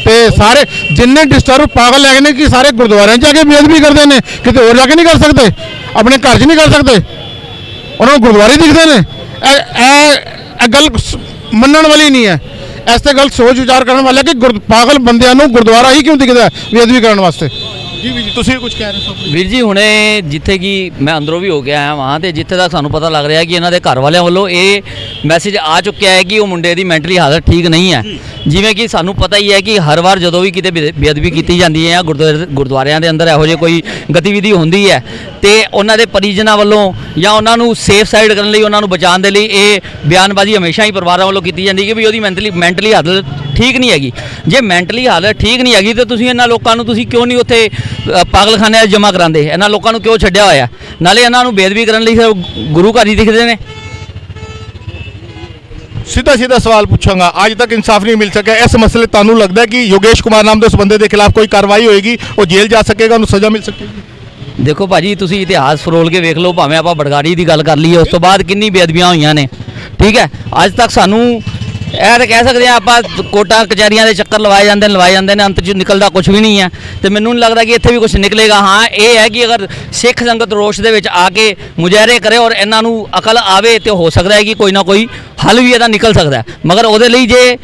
ਤੇ ਸਾਰੇ ਜਿੰਨੇ ਡਿਸਟਰਬ ਪਾਗਲ ਹੈਗੇ ਨੇ ਕਿ ਸਾਰੇ ਗੁਰਦੁਆਰਿਆਂ 'ਚ ਜਾ ਕੇ ਬੇਅਦਬੀ ਕਰਦੇ ਨੇ, ਕਿਤੇ ਹੋਰ ਜਾ ਕੇ ਨਹੀਂ ਕਰ ਸਕਦੇ, ਆਪਣੇ ਘਰ 'ਚ ਨਹੀਂ ਕਰ ਸਕਦੇ। ਉਹਨਾਂ ਨੂੰ ਗੁਰਦੁਆਰੇ ਦਿਖਦੇ ਨੇ। ਇਹ ਗੱਲ ਮੰਨਣ ਵਾਲੀ ਨਹੀਂ ਹੈ। ਇਸ ਤੇ ਗੱਲ ਸੋਚ ਵਿਚਾਰ ਕਰਨ ਵਾਲਾ ਕਿ ਪਾਗਲ ਬੰਦਿਆਂ ਨੂੰ ਗੁਰਦੁਆਰਾ ਹੀ ਕਿਉਂ ਦਿਖਦਾ ਬੇਅਦਬੀ ਕਰਨ ਵਾਸਤੇ। ਜੀ ਵੀ ਜੀ ਤੁਸੀਂ ਕੁਝ ਕਹਿ ਰਹੇ ਹੋ ਵੀਰ ਜੀ, ਹੁਣੇ ਜਿੱਥੇ ਕਿ ਮੈਂ ਅੰਦਰੋਂ ਵੀ ਹੋ ਕੇ ਆਇਆ ਵਾਂ ਤੇ ਜਿੱਥੇ ਤੱਕ ਸਾਨੂੰ ਪਤਾ ਲੱਗ ਰਿਹਾ ਕਿ ਇਹਨਾਂ ਦੇ ਘਰ ਵਾਲਿਆਂ ਵੱਲੋਂ ਇਹ ਮੈਸੇਜ ਆ ਚੁੱਕਿਆ ਹੈ ਕਿ ਉਹ ਮੁੰਡੇ ਦੀ ਮੈਂਟਲੀ ਹਾਲਤ ਠੀਕ ਨਹੀਂ ਹੈ। ਜਿਵੇਂ ਕਿ ਸਾਨੂੰ ਪਤਾ ਹੀ ਹੈ ਕਿ ਹਰ ਵਾਰ ਜਦੋਂ ਵੀ ਕਿਤੇ ਬੇਅਦਬੀ ਕੀਤੀ ਜਾਂਦੀ ਹੈ ਜਾਂ ਗੁਰਦੁਆਰਿਆਂ ਦੇ ਅੰਦਰ ਇਹੋ ਜਿਹੀ ਕੋਈ ਗਤੀਵਿਧੀ ਹੁੰਦੀ ਹੈ ਤੇ ਉਹਨਾਂ ਦੇ ਪਰਿਜਨਾਂ ਵੱਲੋਂ ਜਾਂ ਉਹਨਾਂ ਨੂੰ ਸੇਫ ਸਾਈਡ ਕਰਨ ਲਈ, ਉਹਨਾਂ ਨੂੰ ਬਚਾਉਣ ਦੇ ਲਈ ਇਹ ਬਿਆਨਬਾਜ਼ੀ ਹਮੇਸ਼ਾ ਹੀ ਪਰਿਵਾਰਾਂ ਵੱਲੋਂ ਕੀਤੀ ਜਾਂਦੀ ਕਿ ਵੀ ਉਹਦੀ ਮੈਂਟਲੀ ਹਾਲਤ ਠੀਕ ਨਹੀਂ ਹੈਗੀ। ਜੇ ਮੈਂਟਲੀ ਹਾਲਤ ਠੀਕ ਨਹੀਂ ਹੈਗੀ ਤਾਂ ਤੁਸੀਂ ਇਹਨਾਂ ਲੋਕਾਂ ਨੂੰ ਤੁਸੀਂ ਕਿਉਂ ਨਹੀਂ ਉੱਥੇ ਪਾਗਲਖਾਨਿਆਂ 'ਚ ਜਮ੍ਹਾਂ ਕਰਾਉਂਦੇ? ਇਹਨਾਂ ਲੋਕਾਂ ਨੂੰ ਕਿਉਂ ਛੱਡਿਆ ਹੋਇਆ? ਨਾਲੇ ਇਹਨਾਂ ਨੂੰ ਬੇਅਦਬੀ ਕਰਨ ਲਈ ਗੁਰੂ ਘਰ ਹੀ ਦਿਖਦੇ ਨੇ। ਸਿੱਧਾ ਸਵਾਲ ਪੁੱਛਾਂਗਾ, ਅੱਜ ਤੱਕ ਇਨਸਾਫ ਨਹੀਂ ਮਿਲ ਸਕਿਆ। ਇਸ ਮਸਲੇ ਤੁਹਾਨੂੰ ਲੱਗਦਾ ਹੈ ਕਿ ਯੋਗੇਸ਼ ਕੁਮਾਰ ਨਾਮ ਦੇ ਉਸ ਬੰਦੇ ਦੇ ਖਿਲਾਫ ਕੋਈ ਕਾਰਵਾਈ ਹੋਏਗੀ, ਉਹ ਜੇਲ੍ਹ ਜਾ ਸਕੇਗਾ, ਉਹਨੂੰ ਸਜ਼ਾ ਮਿਲ ਸਕੇਗੀ? ਦੇਖੋ ਭਾਜੀ, ਤੁਸੀਂ ਇਤਿਹਾਸ ਫਰੋਲ ਕੇ ਵੇਖ ਲਓ, ਭਾਵੇਂ ਆਪਾਂ ਬੜਗਾੜੀ ਦੀ ਗੱਲ ਕਰ ਲਈਏ, ਉਸ ਤੋਂ ਬਾਅਦ ਕਿੰਨੀ ਬੇਅਦਬੀਆਂ ਹੋਈਆਂ ਨੇ। ਠੀਕ ਹੈ, ਅੱਜ ਤੱਕ ਸਾਨੂੰ ਇਹ ਤਾਂ ਕਹਿ ਸਕਦੇ ਹਾਂ ਆਪਾਂ ਕੋਟਾਂ ਕਚਹਿਰੀਆਂ ਦੇ ਚੱਕਰ ਲਵਾਏ ਜਾਂਦੇ ਨੇ, ਅੰਤ 'ਚ ਨਿਕਲਦਾ ਕੁਝ ਵੀ ਨਹੀਂ ਹੈ ਤੇ ਮੈਨੂੰ ਨਹੀਂ ਲੱਗਦਾ ਕਿ ਇੱਥੇ ਵੀ ਕੁਝ ਨਿਕਲੇਗਾ। ਹਾਂ, ਇਹ ਹੈ ਕਿ ਅਗਰ ਸਿੱਖ ਸੰਗਤ ਰੋਸ਼ ਦੇ ਵਿੱਚ ਆ ਕੇ ਮੁਜ਼ਾਹਰੇ ਕਰੇ ਔਰ ਇਹਨਾਂ ਨੂੰ ਅਕਲ ਆਵੇ ਤੇ ਹੋ ਸਕਦਾ ਹੈ ਕਿ ਕੋਈ ਨਾ ਕੋਈ ਹੱਲ ਵੀ ਇਹਦਾ ਨਿਕਲ ਸਕਦਾ ਹੈ। ਮਗਰ ਉਹਦੇ ਲਈ ਜੇ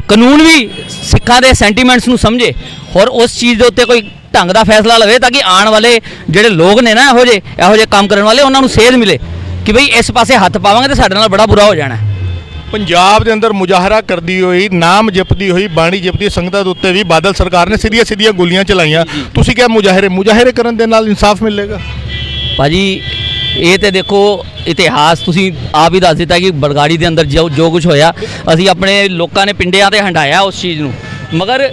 ਕਾਨੂੰਨ ਵੀ ਸਿੱਖਾਂ ਦੇ ਸੈਂਟੀਮੈਂਟਸ ਨੂੰ ਸਮਝੇ ਔਰ ਉਸ ਚੀਜ਼ ਦੇ ਉੱਤੇ ਕੋਈ ਢੰਗ ਦਾ ਫੈਸਲਾ ਲਵੇ ਤਾਂ ਕਿ ਆਉਣ ਵਾਲੇ ਜਿਹੜੇ ਲੋਕ ਨੇ ਨਾ ਇਹੋ ਜਿਹੇ ਕੰਮ ਕਰਨ ਵਾਲੇ, ਉਹਨਾਂ ਨੂੰ ਸੇਧ ਮਿਲੇ ਕਿ ਬਈ ਇਸ ਪਾਸੇ ਹੱਥ ਪਾਵਾਂਗੇ ਤਾਂ ਸਾਡੇ ਨਾਲ ਬੜਾ ਬੁਰਾ ਹੋ ਜਾਣਾ। ਪੰਜਾਬ ਦੇ ਅੰਦਰ ਮੁਜ਼ਾਹਰਾ ਕਰਦੀ ਹੋਈ, ਨਾਮ ਜਪਦੀ ਹੋਈ, ਬਾਣੀ ਜਪਦੀ ਸੰਗਤਾਂ ਦੇ ਉੱਤੇ ਵੀ ਬਾਦਲ ਸਰਕਾਰ ਨੇ ਸਿੱਧੀਆਂ ਗੋਲੀਆਂ ਚਲਾਈਆਂ। ਤੁਸੀਂ ਕਿਹਾ ਮੁਜ਼ਾਹਰੇ ਕਰਨ ਦੇ ਨਾਲ ਇਨਸਾਫ ਮਿਲੇਗਾ? ਭਾਜੀ, ਇਹ ਤੇ ਦੇਖੋ ਇਤਿਹਾਸ ਤੁਸੀਂ ਆਪ ਹੀ ਦੱਸ ਦਿੱਤਾ ਕਿ ਬੜਗਾੜੀ ਦੇ ਅੰਦਰ ਜੋ ਕੁਝ ਹੋਇਆ, ਅਸੀਂ ਆਪਣੇ ਲੋਕਾਂ ਨੇ ਪਿੰਡਿਆਂ ਤੇ ਹੰਡਾਇਆ ਉਸ ਚੀਜ਼ ਨੂੰ। ਮਗਰ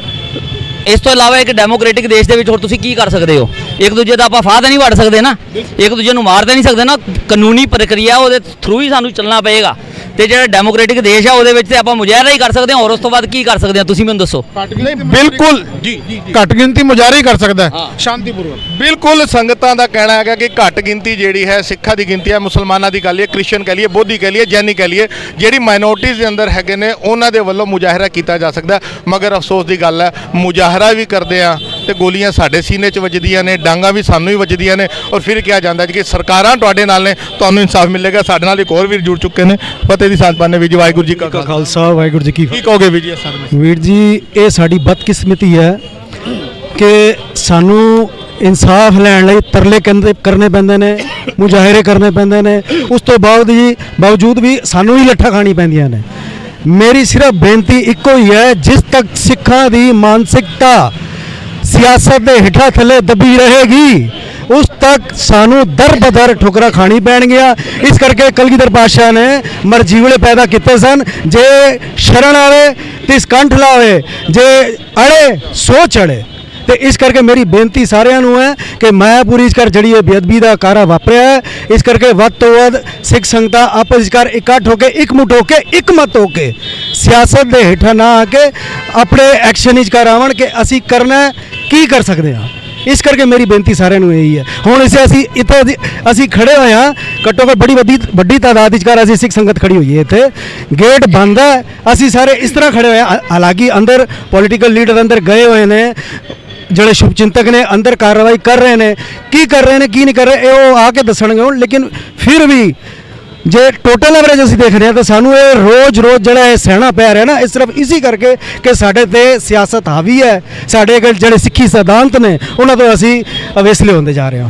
ਇਸ ਤੋਂ ਇਲਾਵਾ ਇੱਕ ਡੈਮੋਕ੍ਰੈਟਿਕ ਦੇਸ਼ ਦੇ ਵਿੱਚ ਹੋਰ ਤੁਸੀਂ ਕੀ ਕਰ ਸਕਦੇ ਹੋ? ਇੱਕ ਦੂਜੇ ਦਾ ਆਪਾਂ ਫਾਹ ਤਾਂ ਨਹੀਂ ਵੜ ਸਕਦੇ ਨਾ, ਇੱਕ ਦੂਜੇ ਨੂੰ ਮਾਰ ਤਾਂ ਨਹੀਂ ਸਕਦੇ ਨਾ। ਕਾਨੂੰਨੀ ਪ੍ਰਕਿਰਿਆ ਉਹਦੇ ਥਰੂ ਹੀ ਸਾਨੂੰ ਚੱਲਣਾ ਪਏਗਾ ਤੇ ਜਿਹੜਾ ਡੈਮੋਕ੍ਰੈਟਿਕ ਦੇਸ਼ ਆ ਉਹਦੇ ਵਿੱਚ ਤੇ ਆਪਾਂ ਮੁਜ਼ਾਹਰਾ ਹੀ ਕਰ ਸਕਦੇ ਹਾਂ, ਔਰ ਉਸ ਤੋਂ ਬਾਅਦ ਕੀ ਕਰ ਸਕਦੇ ਹਾਂ ਤੁਸੀਂ ਮੈਨੂੰ ਦੱਸੋ? ਨਹੀਂ, ਬਿਲਕੁਲ ਜੀ, ਘੱਟ ਗਿਣਤੀ ਮੁਜ਼ਾਹਰਾ ਹੀ ਕਰ ਸਕਦਾ ਹੈ ਸ਼ਾਂਤੀਪੂਰਵਕ। ਬਿਲਕੁਲ ਸੰਗਤਾਂ ਦਾ ਕਹਿਣਾ ਹੈਗਾ ਕਿ ਘੱਟ ਗਿਣਤੀ ਜਿਹੜੀ ਹੈ ਸਿੱਖਾਂ ਦੀ ਗਿਣਤੀ ਹੈ, ਮੁਸਲਮਾਨਾਂ ਦੀ ਗੱਲ ਹੈ, ਕ੍ਰਿਸਚਨ ਕਹਿ ਲਈਏ, ਬੋਧੀ ਕਹਿ ਲਈਏ, ਜੈਨੀ ਕਹਿ ਲਈਏ, ਜਿਹੜੀ ਮਾਈਨੋਰਟੀਜ਼ ਦੇ ਅੰਦਰ ਹੈਗੇ ਨੇ ਉਹਨਾਂ ਦੇ ਵੱਲੋਂ ਮੁਜ਼ਾਹਰਾ ਕੀਤਾ ਜਾ ਸਕਦਾ। ਮਗਰ ਅਫਸੋਸ ਦੀ ਗੱਲ ਹੈ, ਮੁਜ਼ਾਹਰਾ ਵੀ ਕਰਦੇ ਆ ਤੇ ਗੋਲੀਆਂ ਸਾਡੇ ਸੀਨੇ 'ਚ ਵੱਜਦੀਆਂ ਨੇ, ਡਾਂਗਾ ਵੀ ਸਾਨੂੰ ਹੀ ਵੱਜਦੀਆਂ ਨੇ ਔਰ ਫਿਰ ਕਿਹਾ ਜਾਂਦਾ ਕਿ ਸਰਕਾਰਾਂ ਤੁਹਾਡੇ ਨਾਲ ਨੇ, ਤੁਹਾਨੂੰ ਇਨਸਾਫ ਮਿਲੇਗਾ। ਸਾਡੇ ਨਾਲ ਇੱਕ ਹੋਰ ਵੀਰ ਜੁੜ ਚੁੱਕੇ ਨੇ, ਫਤਿਹ ਦੀ ਸਾਂਝ ਪਾਣੇ। ਵੀਰ ਜੀ, ਵਾਹਿਗੁਰੂ ਜੀ ਕਾ ਖਾਲਸਾ, ਵਾਹਿਗੁਰੂ ਜੀ ਕੀ ਕੀ ਕਹੋਗੇ ਵੀਰ ਜੀ? ਵੀਰ ਜੀ, ਇਹ ਸਾਡੀ ਬਦਕਿਸਮਤੀ ਹੈ ਕਿ ਸਾਨੂੰ ਇਨਸਾਫ ਲੈਣ ਲਈ ਤਰਲੇ ਕਰਨੇ ਪੈਂਦੇ ਨੇ, ਮੁਜ਼ਾਹਰੇ ਕਰਨੇ ਪੈਂਦੇ ਨੇ, ਉਸ ਤੋਂ ਬਾਵਜੂਦ ਵੀ ਸਾਨੂੰ ਹੀ ਲੱਠਾਂ ਖਾਣੀ ਪੈਂਦੀਆਂ ਨੇ। ਮੇਰੀ ਸਿਰਫ ਬੇਨਤੀ ਇੱਕੋ ਹੀ ਹੈ, ਜਿਸ ਤੱਕ ਸਿੱਖਾਂ ਦੀ ਮਾਨਸਿਕਤਾ ਸਿਆਸਤ ਦੇ ਹੇਠਾਂ ਥੱਲੇ ਦੱਬੀ ਰਹੇਗੀ ਉਸ ਤੱਕ ਸਾਨੂੰ ਦਰ ਬਦਰ ਠੁਕਰਾਂ ਖਾਣੀ ਪੈਣਗੀਆਂ। ਇਸ ਕਰਕੇ ਕਲਗੀਧਰ ਪਾਤਸ਼ਾਹ ਨੇ ਮਰਜੀਵਲੇ ਪੈਦਾ ਕੀਤੇ ਸਨ, ਜੇ ਸ਼ਰਨ ਆਵੇ ਤਿਸ ਕੰਠ ਲਾਵੇ, ਜੇ ਅੜੇ ਸੋ ਚੜੇ। ਤੇ ਇਸ ਕਰਕੇ ਮੇਰੀ ਬੇਨਤੀ ਸਾਰਿਆਂ ਨੂੰ ਹੈ ਕਿ ਮਾਇਆਪੁਰੀ ਇਸ ਕਰ ਜਿਹੜੀ ਇਹ ਬੇਅਦਬੀ ਦਾ ਕਾਰਾ ਵਾਪਰਿਆ ਹੈ, ਇਸ ਕਰਕੇ ਵੱਧ ਤੋਂ ਵੱਧ ਸਿੱਖ ਸੰਗਤਾਂ ਆਪਸ ਵਿੱਚ ਇਕੱਠ ਹੋ ਕੇ, ਇਕਮੁੱਠ ਹੋ ਕੇ, ਇਕਮਤ ਹੋ ਕੇ, ਸਿਆਸਤ ਦੇ ਹੇਠਾਂ ਨਾ ਆ ਕੇ ਆਪਣੇ ਐਕਸ਼ਨ ਵਿੱਚ ਕਰ ਆਵਣ ਕਿ ਅਸੀਂ ਕਰਨਾ ਕੀ ਕਰ ਸਕਦੇ ਹਾਂ। ਇਸ ਕਰਕੇ ਮੇਰੀ ਬੇਨਤੀ ਸਾਰਿਆਂ ਨੂੰ ਇਹੀ ਹੈ। ਹੁਣ ਅਸੀਂ ਖੜੇ ਹੋਏ ਹਾਂ, ਘੱਟੋ ਘੱਟ ਬੜੀ ਵੱਡੀ ਤਾਦਾਦ ਵਿੱਚ ਅਸੀਂ ਸਿੱਖ ਸੰਗਤ ਖੜੀ ਹੋਈ ਹੈ। ਇੱਥੇ ਗੇਟ ਬੰਦ ਹੈ, ਅਸੀਂ ਸਾਰੇ ਇਸ ਤਰ੍ਹਾਂ ਖੜੇ ਹੋਏ ਹਾਂ। ਹਾਲਾਂਕਿ ਅੰਦਰ ਪੋਲੀਟੀਕਲ ਲੀਡਰ ਅੰਦਰ ਗਏ ਹੋਏ ਨੇ, ਜਿਹੜੇ ਸ਼ੁਭ ਚਿੰਤਕ ਨੇ ਅੰਦਰ ਕਾਰਵਾਈ ਕਰ ਰਹੇ ਨੇ, ਕੀ ਕਰ ਰਹੇ ਨੇ ਕੀ ਨਹੀਂ ਕਰ ਰਹੇ ਇਹ ਉਹ ਆ ਕੇ ਦੱਸਣਗੇ ਹੁਣ। ਲੇਕਿਨ ਫਿਰ ਵੀ ਜੇ ਟੋਟਲ ਐਵਰੇਜ ਅਸੀਂ ਦੇਖ ਰਹੇ ਹਾਂ ਤਾਂ ਸਾਨੂੰ ਇਹ ਰੋਜ਼ ਜਿਹੜਾ ਇਹ ਸਹਿਣਾ ਪੈ ਰਿਹਾ ਨਾ, ਇਹ ਸਿਰਫ ਇਸੇ ਕਰਕੇ ਕਿ ਸਾਡੇ ਤੇ ਸਿਆਸਤ ਹਾਵੀ ਹੈ, ਸਾਡੇ ਜਿਹੜੇ ਸਿੱਖੀ ਸਿਧਾਂਤ ਨੇ ਉਹਨਾਂ ਤੋਂ ਅਸੀਂ ਅਵੇਸਲੇ ਹੁੰਦੇ ਜਾ ਰਹੇ ਹਾਂ।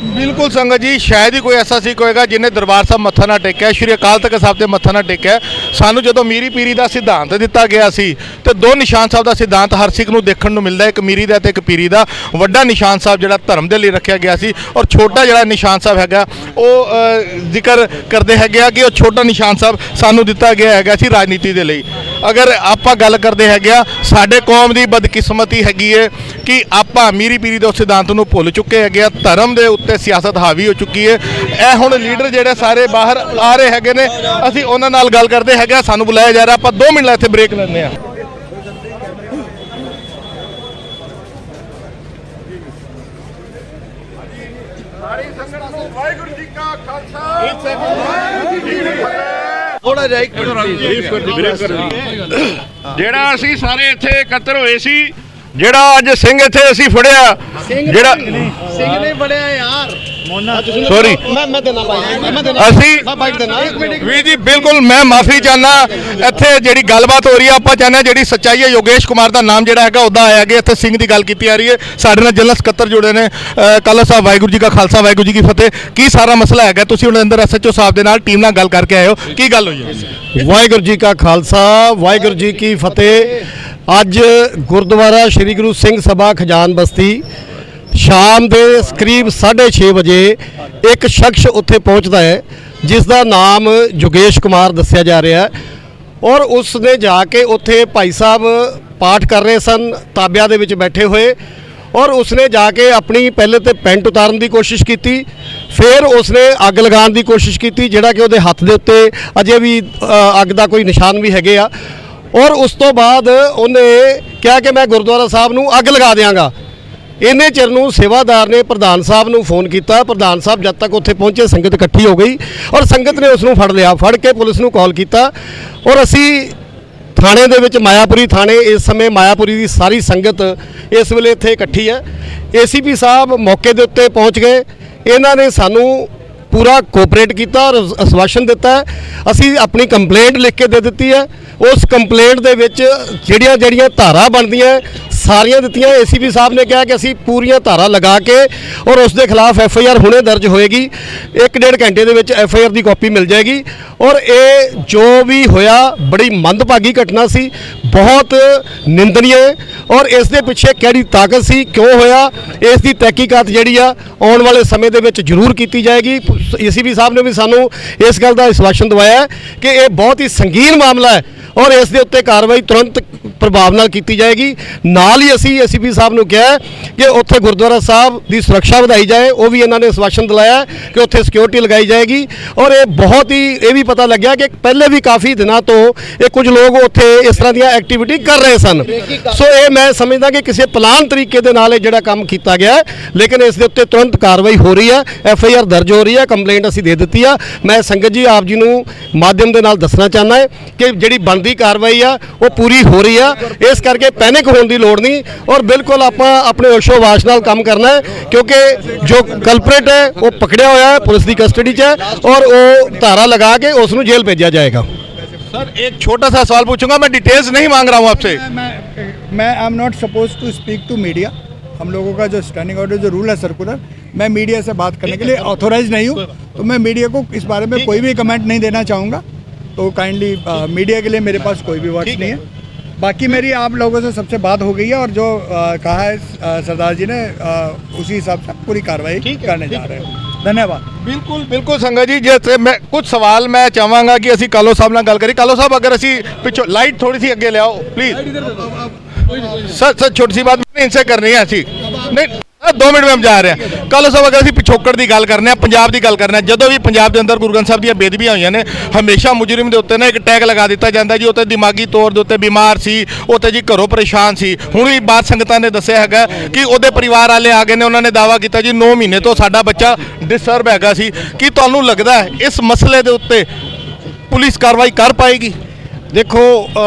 ਬਿਲਕੁਲ ਸੰਗਤ ਜੀ, ਸ਼ਾਇਦ ਹੀ ਕੋਈ ਐਸਾ ਸਿੱਖ ਹੋਏਗਾ ਜਿਹਨੇ ਦਰਬਾਰ ਸਾਹਿਬ ਮੱਥਾ ਨਾ ਟੇਕਿਆ, ਸ਼੍ਰੀ ਅਕਾਲ ਤਖਤ ਸਾਹਿਬ ਤੇ ਮੱਥਾ ਨਾ ਟੇਕਿਆ। ਸਾਨੂੰ ਜਦੋਂ ਮੀਰੀ ਪੀਰੀ ਦਾ ਸਿਧਾਂਤ ਦਿੱਤਾ ਗਿਆ ਸੀ ਤੇ ਦੋ ਨਿਸ਼ਾਨ ਸਾਹਿਬ ਦਾ ਸਿਧਾਂਤ ਹਰ ਸਿੱਖ ਨੂੰ ਦੇਖਣ ਨੂੰ ਮਿਲਦਾ, ਇੱਕ ਮੀਰੀ ਦਾ ਤੇ ਇੱਕ ਪੀਰੀ ਦਾ। ਵੱਡਾ ਨਿਸ਼ਾਨ ਸਾਹਿਬ ਜਿਹੜਾ ਧਰਮ ਦੇ ਲਈ ਰੱਖਿਆ ਗਿਆ ਸੀ ਔਰ ਛੋਟਾ ਜਿਹੜਾ ਨਿਸ਼ਾਨ ਸਾਹਿਬ ਹੈਗਾ ਉਹ ਜ਼ਿਕਰ ਕਰਦੇ ਹੈਗੇ ਆ ਕਿ ਉਹ ਛੋਟਾ ਨਿਸ਼ਾਨ ਸਾਹਿਬ ਸਾਨੂੰ ਦਿੱਤਾ ਗਿਆ ਹੈਗਾ ਸੀ ਰਾਜਨੀਤੀ ਦੇ ਲਈ। ਅਗਰ ਆਪਾਂ ਗੱਲ ਕਰਦੇ ਹੈਗੇ ਆ, ਸਾਡੇ ਕੌਮ ਦੀ ਬਦਕਿਸਮਤੀ ਹੈਗੀ ਹੈ ਕਿ ਆਪਾਂ ਮੀਰੀ ਪੀਰੀ ਦੇ ਸਿਧਾਂਤ ਨੂੰ ਭੁੱਲ ਚੁੱਕੇ ਹੈਗੇ ਆ, ਧਰਮ ਦੇ ਉੱਤੇ ਸਿਆਸਤ ਹਾਵੀ ਹੋ ਚੁੱਕੀ ਹੈ। ਇਹ ਹੁਣ ਲੀਡਰ ਜਿਹੜੇ ਸਾਰੇ ਬਾਹਰ ਆ ਰਹੇ ਹੈਗੇ ਨੇ, ਅਸੀਂ ਉਹਨਾਂ ਨਾਲ ਗੱਲ ਕਰਦੇ ਹੈਗੇ। ਸਾਨੂੰ ਬੁਲਾਇਆ ਜਾ ਰਿਹਾ, ਆਪਾਂ 2 ਮਿੰਟ ਇੱਥੇ ਬ੍ਰੇਕ ਲੈਂਦੇ ਆ। ਸਾਰੀ ਸੰਗਤ ਨੂੰ ਵਾਹਿਗੁਰੂ ਜੀ ਕਾ ਖਾਲਸਾ, ਥੋੜਾ ਜਿਹਾ ਜਿਹੜਾ ਅਸੀਂ ਸਾਰੇ ਇੱਥੇ ਇਕੱਤਰ ਹੋਏ ਸੀ, ਜਿਹੜਾ ਅੱਜ ਸਿੰਘ ਇੱਥੇ ਅਸੀਂ ਫੜਿਆ, ਜਿਹੜਾ ਸਿੰਘ ਨੇ ਫੜਿਆ ਯਾਰ, ਸੌਰੀ ਮੈਂ ਦੇਣਾ ਅਸੀਂ ਵੀਰ ਜੀ ਬਿਲਕੁਲ ਮੈਂ ਮਾਫੀ ਚਾਹਨਾ ਇੱਥੇ ਜਿਹੜੀ ਗੱਲਬਾਤ ਹੋ ਰਹੀ ਹੈ ਆਪਾਂ ਚਾਹੁੰਦੇ ਹਾਂ ਜਿਹੜੀ ਸੱਚਾਈ ਹੈ ਯੋਗੇਸ਼ ਕੁਮਾਰ ਦਾ ਨਾਮ ਜਿਹੜਾ ਹੈਗਾ ਉਹਦਾ ਆਇਆ ਗਿਆ ਇੱਥੇ ਸਿੰਘ ਦੀ ਗੱਲ ਕੀਤੀ ਆ ਰਹੀ ਹੈ ਸਾਡੇ ਨਾਲ ਜਨਰਲ ਸਕੱਤਰ ਜੁੜੇ ਨੇ ਕਾਲਾ ਸਾਹਿਬ ਵਾਹਿਗੁਰੂ ਜੀ ਕਾ ਖਾਲਸਾ ਵਾਹਿਗੁਰੂ ਜੀ ਕੀ ਫਤਿਹ ਕੀ ਸਾਰਾ ਮਸਲਾ ਹੈਗਾ ਤੁਸੀਂ ਉਹਨਾਂ ਅੰਦਰ ਐਸਐਚਓ ਸਾਹਿਬ ਦੇ ਨਾਲ ਟੀਮ ਨਾਲ ਗੱਲ ਕਰਕੇ ਆਏ ਹੋ ਕੀ ਗੱਲ ਹੋਈ ਹੈ ਵਾਹਿਗੁਰੂ ਜੀ ਕਾ ਖਾਲਸਾ ਵਾਹਿਗੁਰੂ ਜੀ ਕੀ ਫਤਿਹ। ਅੱਜ ਗੁਰਦੁਆਰਾ ਸ੍ਰੀ ਗੁਰੂ ਸਿੰਘ ਸਭਾ ਖਜਾਨ ਬਸਤੀ ਸ਼ਾਮ ਦੇ ਕਰੀਬ 6:30 ਵਜੇ ਇੱਕ ਸ਼ਖਸ ਉੱਥੇ ਪਹੁੰਚਦਾ ਹੈ ਜਿਸ ਦਾ ਨਾਮ ਯੋਗੇਸ਼ ਕੁਮਾਰ ਦੱਸਿਆ ਜਾ ਰਿਹਾ ਹੈ ਔਰ ਉਸ ਨੇ ਜਾ ਕੇ ਉੱਥੇ ਭਾਈ ਸਾਹਿਬ ਪਾਠ ਕਰ ਰਹੇ ਸਨ ਤਾਬਿਆਂ ਦੇ ਵਿੱਚ ਬੈਠੇ ਹੋਏ ਔਰ ਉਸਨੇ ਜਾ ਕੇ ਆਪਣੀ ਪਹਿਲੇ ਤੇ ਪੈਂਟ ਉਤਾਰਨ ਦੀ ਕੋਸ਼ਿਸ਼ ਕੀਤੀ ਫਿਰ ਉਸਨੇ ਅੱਗ ਲਗਾਉਣ ਦੀ ਕੋਸ਼ਿਸ਼ ਕੀਤੀ ਜਿਹੜਾ ਕਿ ਉਹਦੇ ਹੱਥ ਦੇ ਉੱਤੇ ਅਜੇ ਵੀ ਅੱਗ ਦਾ ਕੋਈ ਨਿਸ਼ਾਨ ਵੀ ਹੈਗੇ ਆ ਔਰ ਉਸ ਤੋਂ ਬਾਅਦ ਉਹਨੇ ਕਿਹਾ ਕਿ ਮੈਂ ਗੁਰਦੁਆਰਾ ਸਾਹਿਬ ਨੂੰ ਅੱਗ ਲਗਾ ਦਿਆਂਗਾ। ਇੰਨੇ ਚਿਰ ਨੂੰ ਸੇਵਾਦਾਰ ਨੇ ਪ੍ਰਧਾਨ ਸਾਹਿਬ ਨੂੰ ਫੋਨ ਕੀਤਾ। ਪ੍ਰਧਾਨ ਸਾਹਿਬ ਜਦ ਤੱਕ ਉੱਥੇ ਪਹੁੰਚੇ ਸੰਗਤ ਇਕੱਠੀ ਹੋ ਗਈ ਔਰ ਸੰਗਤ ਨੇ ਉਸ ਨੂੰ ਫੜ ਲਿਆ। ਫੜ ਕੇ ਪੁਲਿਸ ਨੂੰ ਕਾਲ ਕੀਤਾ ਔਰ ਅਸੀਂ ਥਾਣੇ ਦੇ ਵਿੱਚ ਮਾਇਆਪੁਰੀ ਥਾਣੇ ਇਸ ਸਮੇਂ ਮਾਇਆਪੁਰੀ ਦੀ ਸਾਰੀ ਸੰਗਤ ਇਸ ਵੇਲੇ ਇੱਥੇ ਇਕੱਠੀ ਹੈ। ਏਸੀਪੀ ਸਾਹਿਬ ਮੌਕੇ ਦੇ ਉੱਤੇ ਪਹੁੰਚ ਗਏ। ਇਹਨਾਂ ਨੇ ਸਾਨੂੰ ਪੂਰਾ ਕੋਆਪਰੇਟ ਕੀਤਾ ਔਰ ਆਸ਼ਵਾਸਨ ਦਿੱਤਾ। ਅਸੀਂ ਆਪਣੀ ਕੰਪਲੇਂਟ ਲਿਖ ਕੇ ਦੇ ਦਿੱਤੀ ਹੈ। ਉਸ ਕੰਪਲੇਂਟ ਦੇ ਵਿੱਚ ਜਿਹੜੀਆਂ ਧਾਰਾ ਬਣਦੀਆਂ ਸਾਰੀਆਂ ਦਿੱਤੀਆਂ। ਏਸੀਪੀ ਸਾਹਿਬ ਨੇ ਕਿਹਾ ਕਿ ਅਸੀਂ ਪੂਰੀਆਂ ਧਾਰਾ ਲਗਾ ਕੇ ਔਰ ਉਸ ਦੇ ਖਿਲਾਫ ਐਫਆਈਆਰ ਹੁਣੇ ਦਰਜ ਹੋਏਗੀ। 1-1.5 ਘੰਟੇ ਦੇ ਵਿੱਚ ਐਫਆਈਆਰ ਦੀ ਕਾਪੀ ਮਿਲ ਜਾਏਗੀ ਔਰ ਇਹ ਜੋ ਵੀ ਹੋਇਆ ਬੜੀ ਮੰਦਭਾਗੀ ਘਟਨਾ ਸੀ, ਬਹੁਤ ਨਿੰਦਨੀय ਔਰ ਇਸ ਦੇ ਪਿੱਛੇ ਕਿਹੜੀ ਤਾਕਤ ਸੀ, ਕਿਉਂ ਹੋਇਆ, ਇਸ ਦੀ ਤਹਿਕੀਕਾਤ ਜਿਹੜੀ ਆ ਆਉਣ ਵਾਲੇ ਸਮੇਂ ਦੇ ਵਿੱਚ ਜ਼ਰੂਰ ਕੀਤੀ ਜਾਏਗੀ। ਏਸੀਪੀ ਸਾਹਿਬ ਨੇ ਵੀ ਸਾਨੂੰ ਇਸ ਗੱਲ ਦਾ ਆਸ਼ਵਾਸਨ ਦਵਾਇਆ ਕਿ ਇਹ ਬਹੁਤ ਹੀ ਸੰਗੀਨ ਮਾਮਲਾ ਹੈ ਔਰ ਇਸ ਦੇ ਉੱਤੇ ਕਾਰਵਾਈ ਤੁਰੰਤ ਪ੍ਰਭਾਵ ਨਾਲ ਕੀਤੀ ਜਾਏਗੀ। ਨਾਲ ਹੀ ਅਸੀਂ ਏਸੀਪੀ ਸਾਹਿਬ ਨੂੰ ਕਿਹਾ ਕਿ ਉੱਥੇ ਗੁਰਦੁਆਰਾ ਸਾਹਿਬ ਦੀ ਸੁਰੱਖਿਆ ਵਧਾਈ ਜਾਏ। ਉਹ ਵੀ ਇਹਨਾਂ ਨੇ ਆਸ਼ਵਾਸਨ ਦਿਲਾਇਆ ਕਿ ਉੱਥੇ ਸਿਕਿਉਰਿਟੀ ਲਗਾਈ ਜਾਏਗੀ ਔਰ ਇਹ ਬਹੁਤ ਹੀ ਇਹ ਵੀ ਪਤਾ ਲੱਗਿਆ ਕਿ ਪਹਿਲੇ ਵੀ ਕਾਫੀ ਦਿਨਾਂ ਤੋਂ ਇਹ ਕੁਝ ਲੋਕ ਉੱਥੇ ਇਸ ਤਰ੍ਹਾਂ ਦੀਆਂ ਐਕਟੀਵਿਟੀ ਕਰ ਰਹੇ ਸਨ। ਸੋ ਇਹ ਮੈਂ ਸਮਝਦਾ ਕਿ ਕਿਸੇ ਪਲਾਨ ਤਰੀਕੇ ਦੇ ਨਾਲ ਇਹ ਜਿਹੜਾ ਕੰਮ ਕੀਤਾ ਗਿਆ ਲੇਕਿਨ ਇਸ ਦੇ ਉੱਤੇ ਤੁਰੰਤ ਕਾਰਵਾਈ ਹੋ ਰਹੀ ਹੈ। ਐਫਆਈਆਰ ਦਰਜ ਹੋ ਰਹੀ ਹੈ। ਕੰਪਲੇਂਟ ਅਸੀਂ ਦੇ ਦਿੱਤੀ ਆ। ਮੈਂ ਸੰਗਤ ਜੀ ਆਪ ਜੀ ਨੂੰ ਮਾਧਿਅਮ ਦੇ ਨਾਲ ਦੱਸਣਾ ਚਾਹੁੰਦਾ ਹੈ ਕਿ ਜਿਹੜੀ ਬਣਦੀ ਕਾਰਵਾਈ ਆ ਉਹ ਪੂਰੀ ਹੋ ਰਹੀ ਆ। ਇਸ ਕਰਕੇ ਪੈਨਿਕ ਹੋਣ ਦੀ ਲੋੜ ਨਹੀਂ ਔਰ ਬਿਲਕੁਲ ਆਪਾਂ ਆਪਣੇ ਹੋਸ਼ੋ-ਹਵਾਸ ਨਾਲ ਕੰਮ ਕਰਨਾ ਹੈ ਕਿਉਂਕਿ ਜੋ ਕਲਪਰੇਟ ਹੈ ਉਹ ਪਕੜਿਆ ਹੋਇਆ ਹੈ, ਪੁਲਿਸ ਦੀ ਕਸਟਡੀ 'ਚ ਹੈ ਔਰ ਉਹ ਧਾਰਾ ਲਗਾ ਕੇ ਉਸ ਨੂੰ ਜੇਲ੍ਹ भेजा जाएगा। सर एक छोटा सा सवाल पूछूंगा, मैं डिटेल्स नहीं मांग रहा हूं आपसे। मैं I am not suppose to speak to media. हम लोगों का जो स्टैंडिंग ऑर्डर जो रूल है सर्कुलर, मैं मीडिया से बात करने के लिए ऑथोराइज नहीं हूँ तो मैं मीडिया को इस बारे में कोई भी कमेंट नहीं देना चाहूँगा। तो काइंडली मीडिया के लिए मेरे पास कोई भी वर्ड्स नहीं है। बाकी मेरी आप लोगों से सबसे बात हो गई है और जो कहा है सरदार जी ने उसी हिसाब से पूरी कार्रवाई करने जा रहे हैं। धन्यवाद। बिल्कुल बिल्कुल संगत जी जैसे मैं कुछ सवाल मैं चाहांगा कि ਅਸੀਂ ਕਾਲੋ ਸਾਹਿਬ ਨਾਲ ਗੱਲ ਕਰੀ। ਕਾਲੋ ਸਾਹਿਬ अगर ਅਸੀਂ ਪਿੱਛੋਂ लाइट थोड़ी सी अगे ले आओ प्लीज। सर छोटी सी बात मैंने इनसे करनी है ऐसी नहीं 2 मिनट में हम जा रहे हैं। ਕਾਲੋ ਸਾਹਿਬ अगर ਅਸੀਂ ਪਿਛੋਕੜ ਦੀ ਗੱਲ ਕਰਨੇ ਆ, ਪੰਜਾਬ ਦੀ ਗੱਲ ਕਰਨੇ ਆ, ਜਦੋਂ ਵੀ ਪੰਜਾਬ ਦੇ ਅੰਦਰ ਗੁਰੂ ਗ੍ਰੰਥ ਸਾਹਿਬ ਦੀਆਂ ਬੇਦਬੀਆਂ ਹੋਈਆਂ ਨੇ ਹਮੇਸ਼ਾ ਮੁਜਰਮ ਦੇ ਉੱਤੇ ਨਾ ਇੱਕ ਟੈਗ ਲਗਾ ਦਿੱਤਾ ਜਾਂਦਾ ਜੀ ਉੱਤੇ ਦਿਮਾਗੀ ਤੌਰ ਦੇ ਉੱਤੇ ਬਿਮਾਰ ਸੀ, ਉੱਤੇ ਜੀ ਘਰੋਂ ਪਰੇਸ਼ਾਨ ਸੀ। ਹੁਣ ਵੀ ਬਾਤ ਸੰਗਤਾਂ ਨੇ ਦੱਸਿਆ ਹੈਗਾ ਕਿ ਉਹਦੇ ਪਰਿਵਾਰ ਵਾਲੇ ਆ ਗਏ ਨੇ, ਉਹਨਾਂ ਨੇ ਦਾਅਵਾ ਕੀਤਾ ਜੀ 9 ਮਹੀਨੇ ਤੋਂ ਸਾਡਾ ਬੱਚਾ ਡਿਸਟਰਬ ਹੈਗਾ ਸੀ। ਕੀ ਤੁਹਾਨੂੰ ਲੱਗਦਾ ਹੈ ਇਸ ਮਸਲੇ ਦੇ ਉੱਤੇ ਪੁਲਿਸ ਕਾਰਵਾਈ ਕਰ ਪਾਏਗੀ? ਦੇਖੋ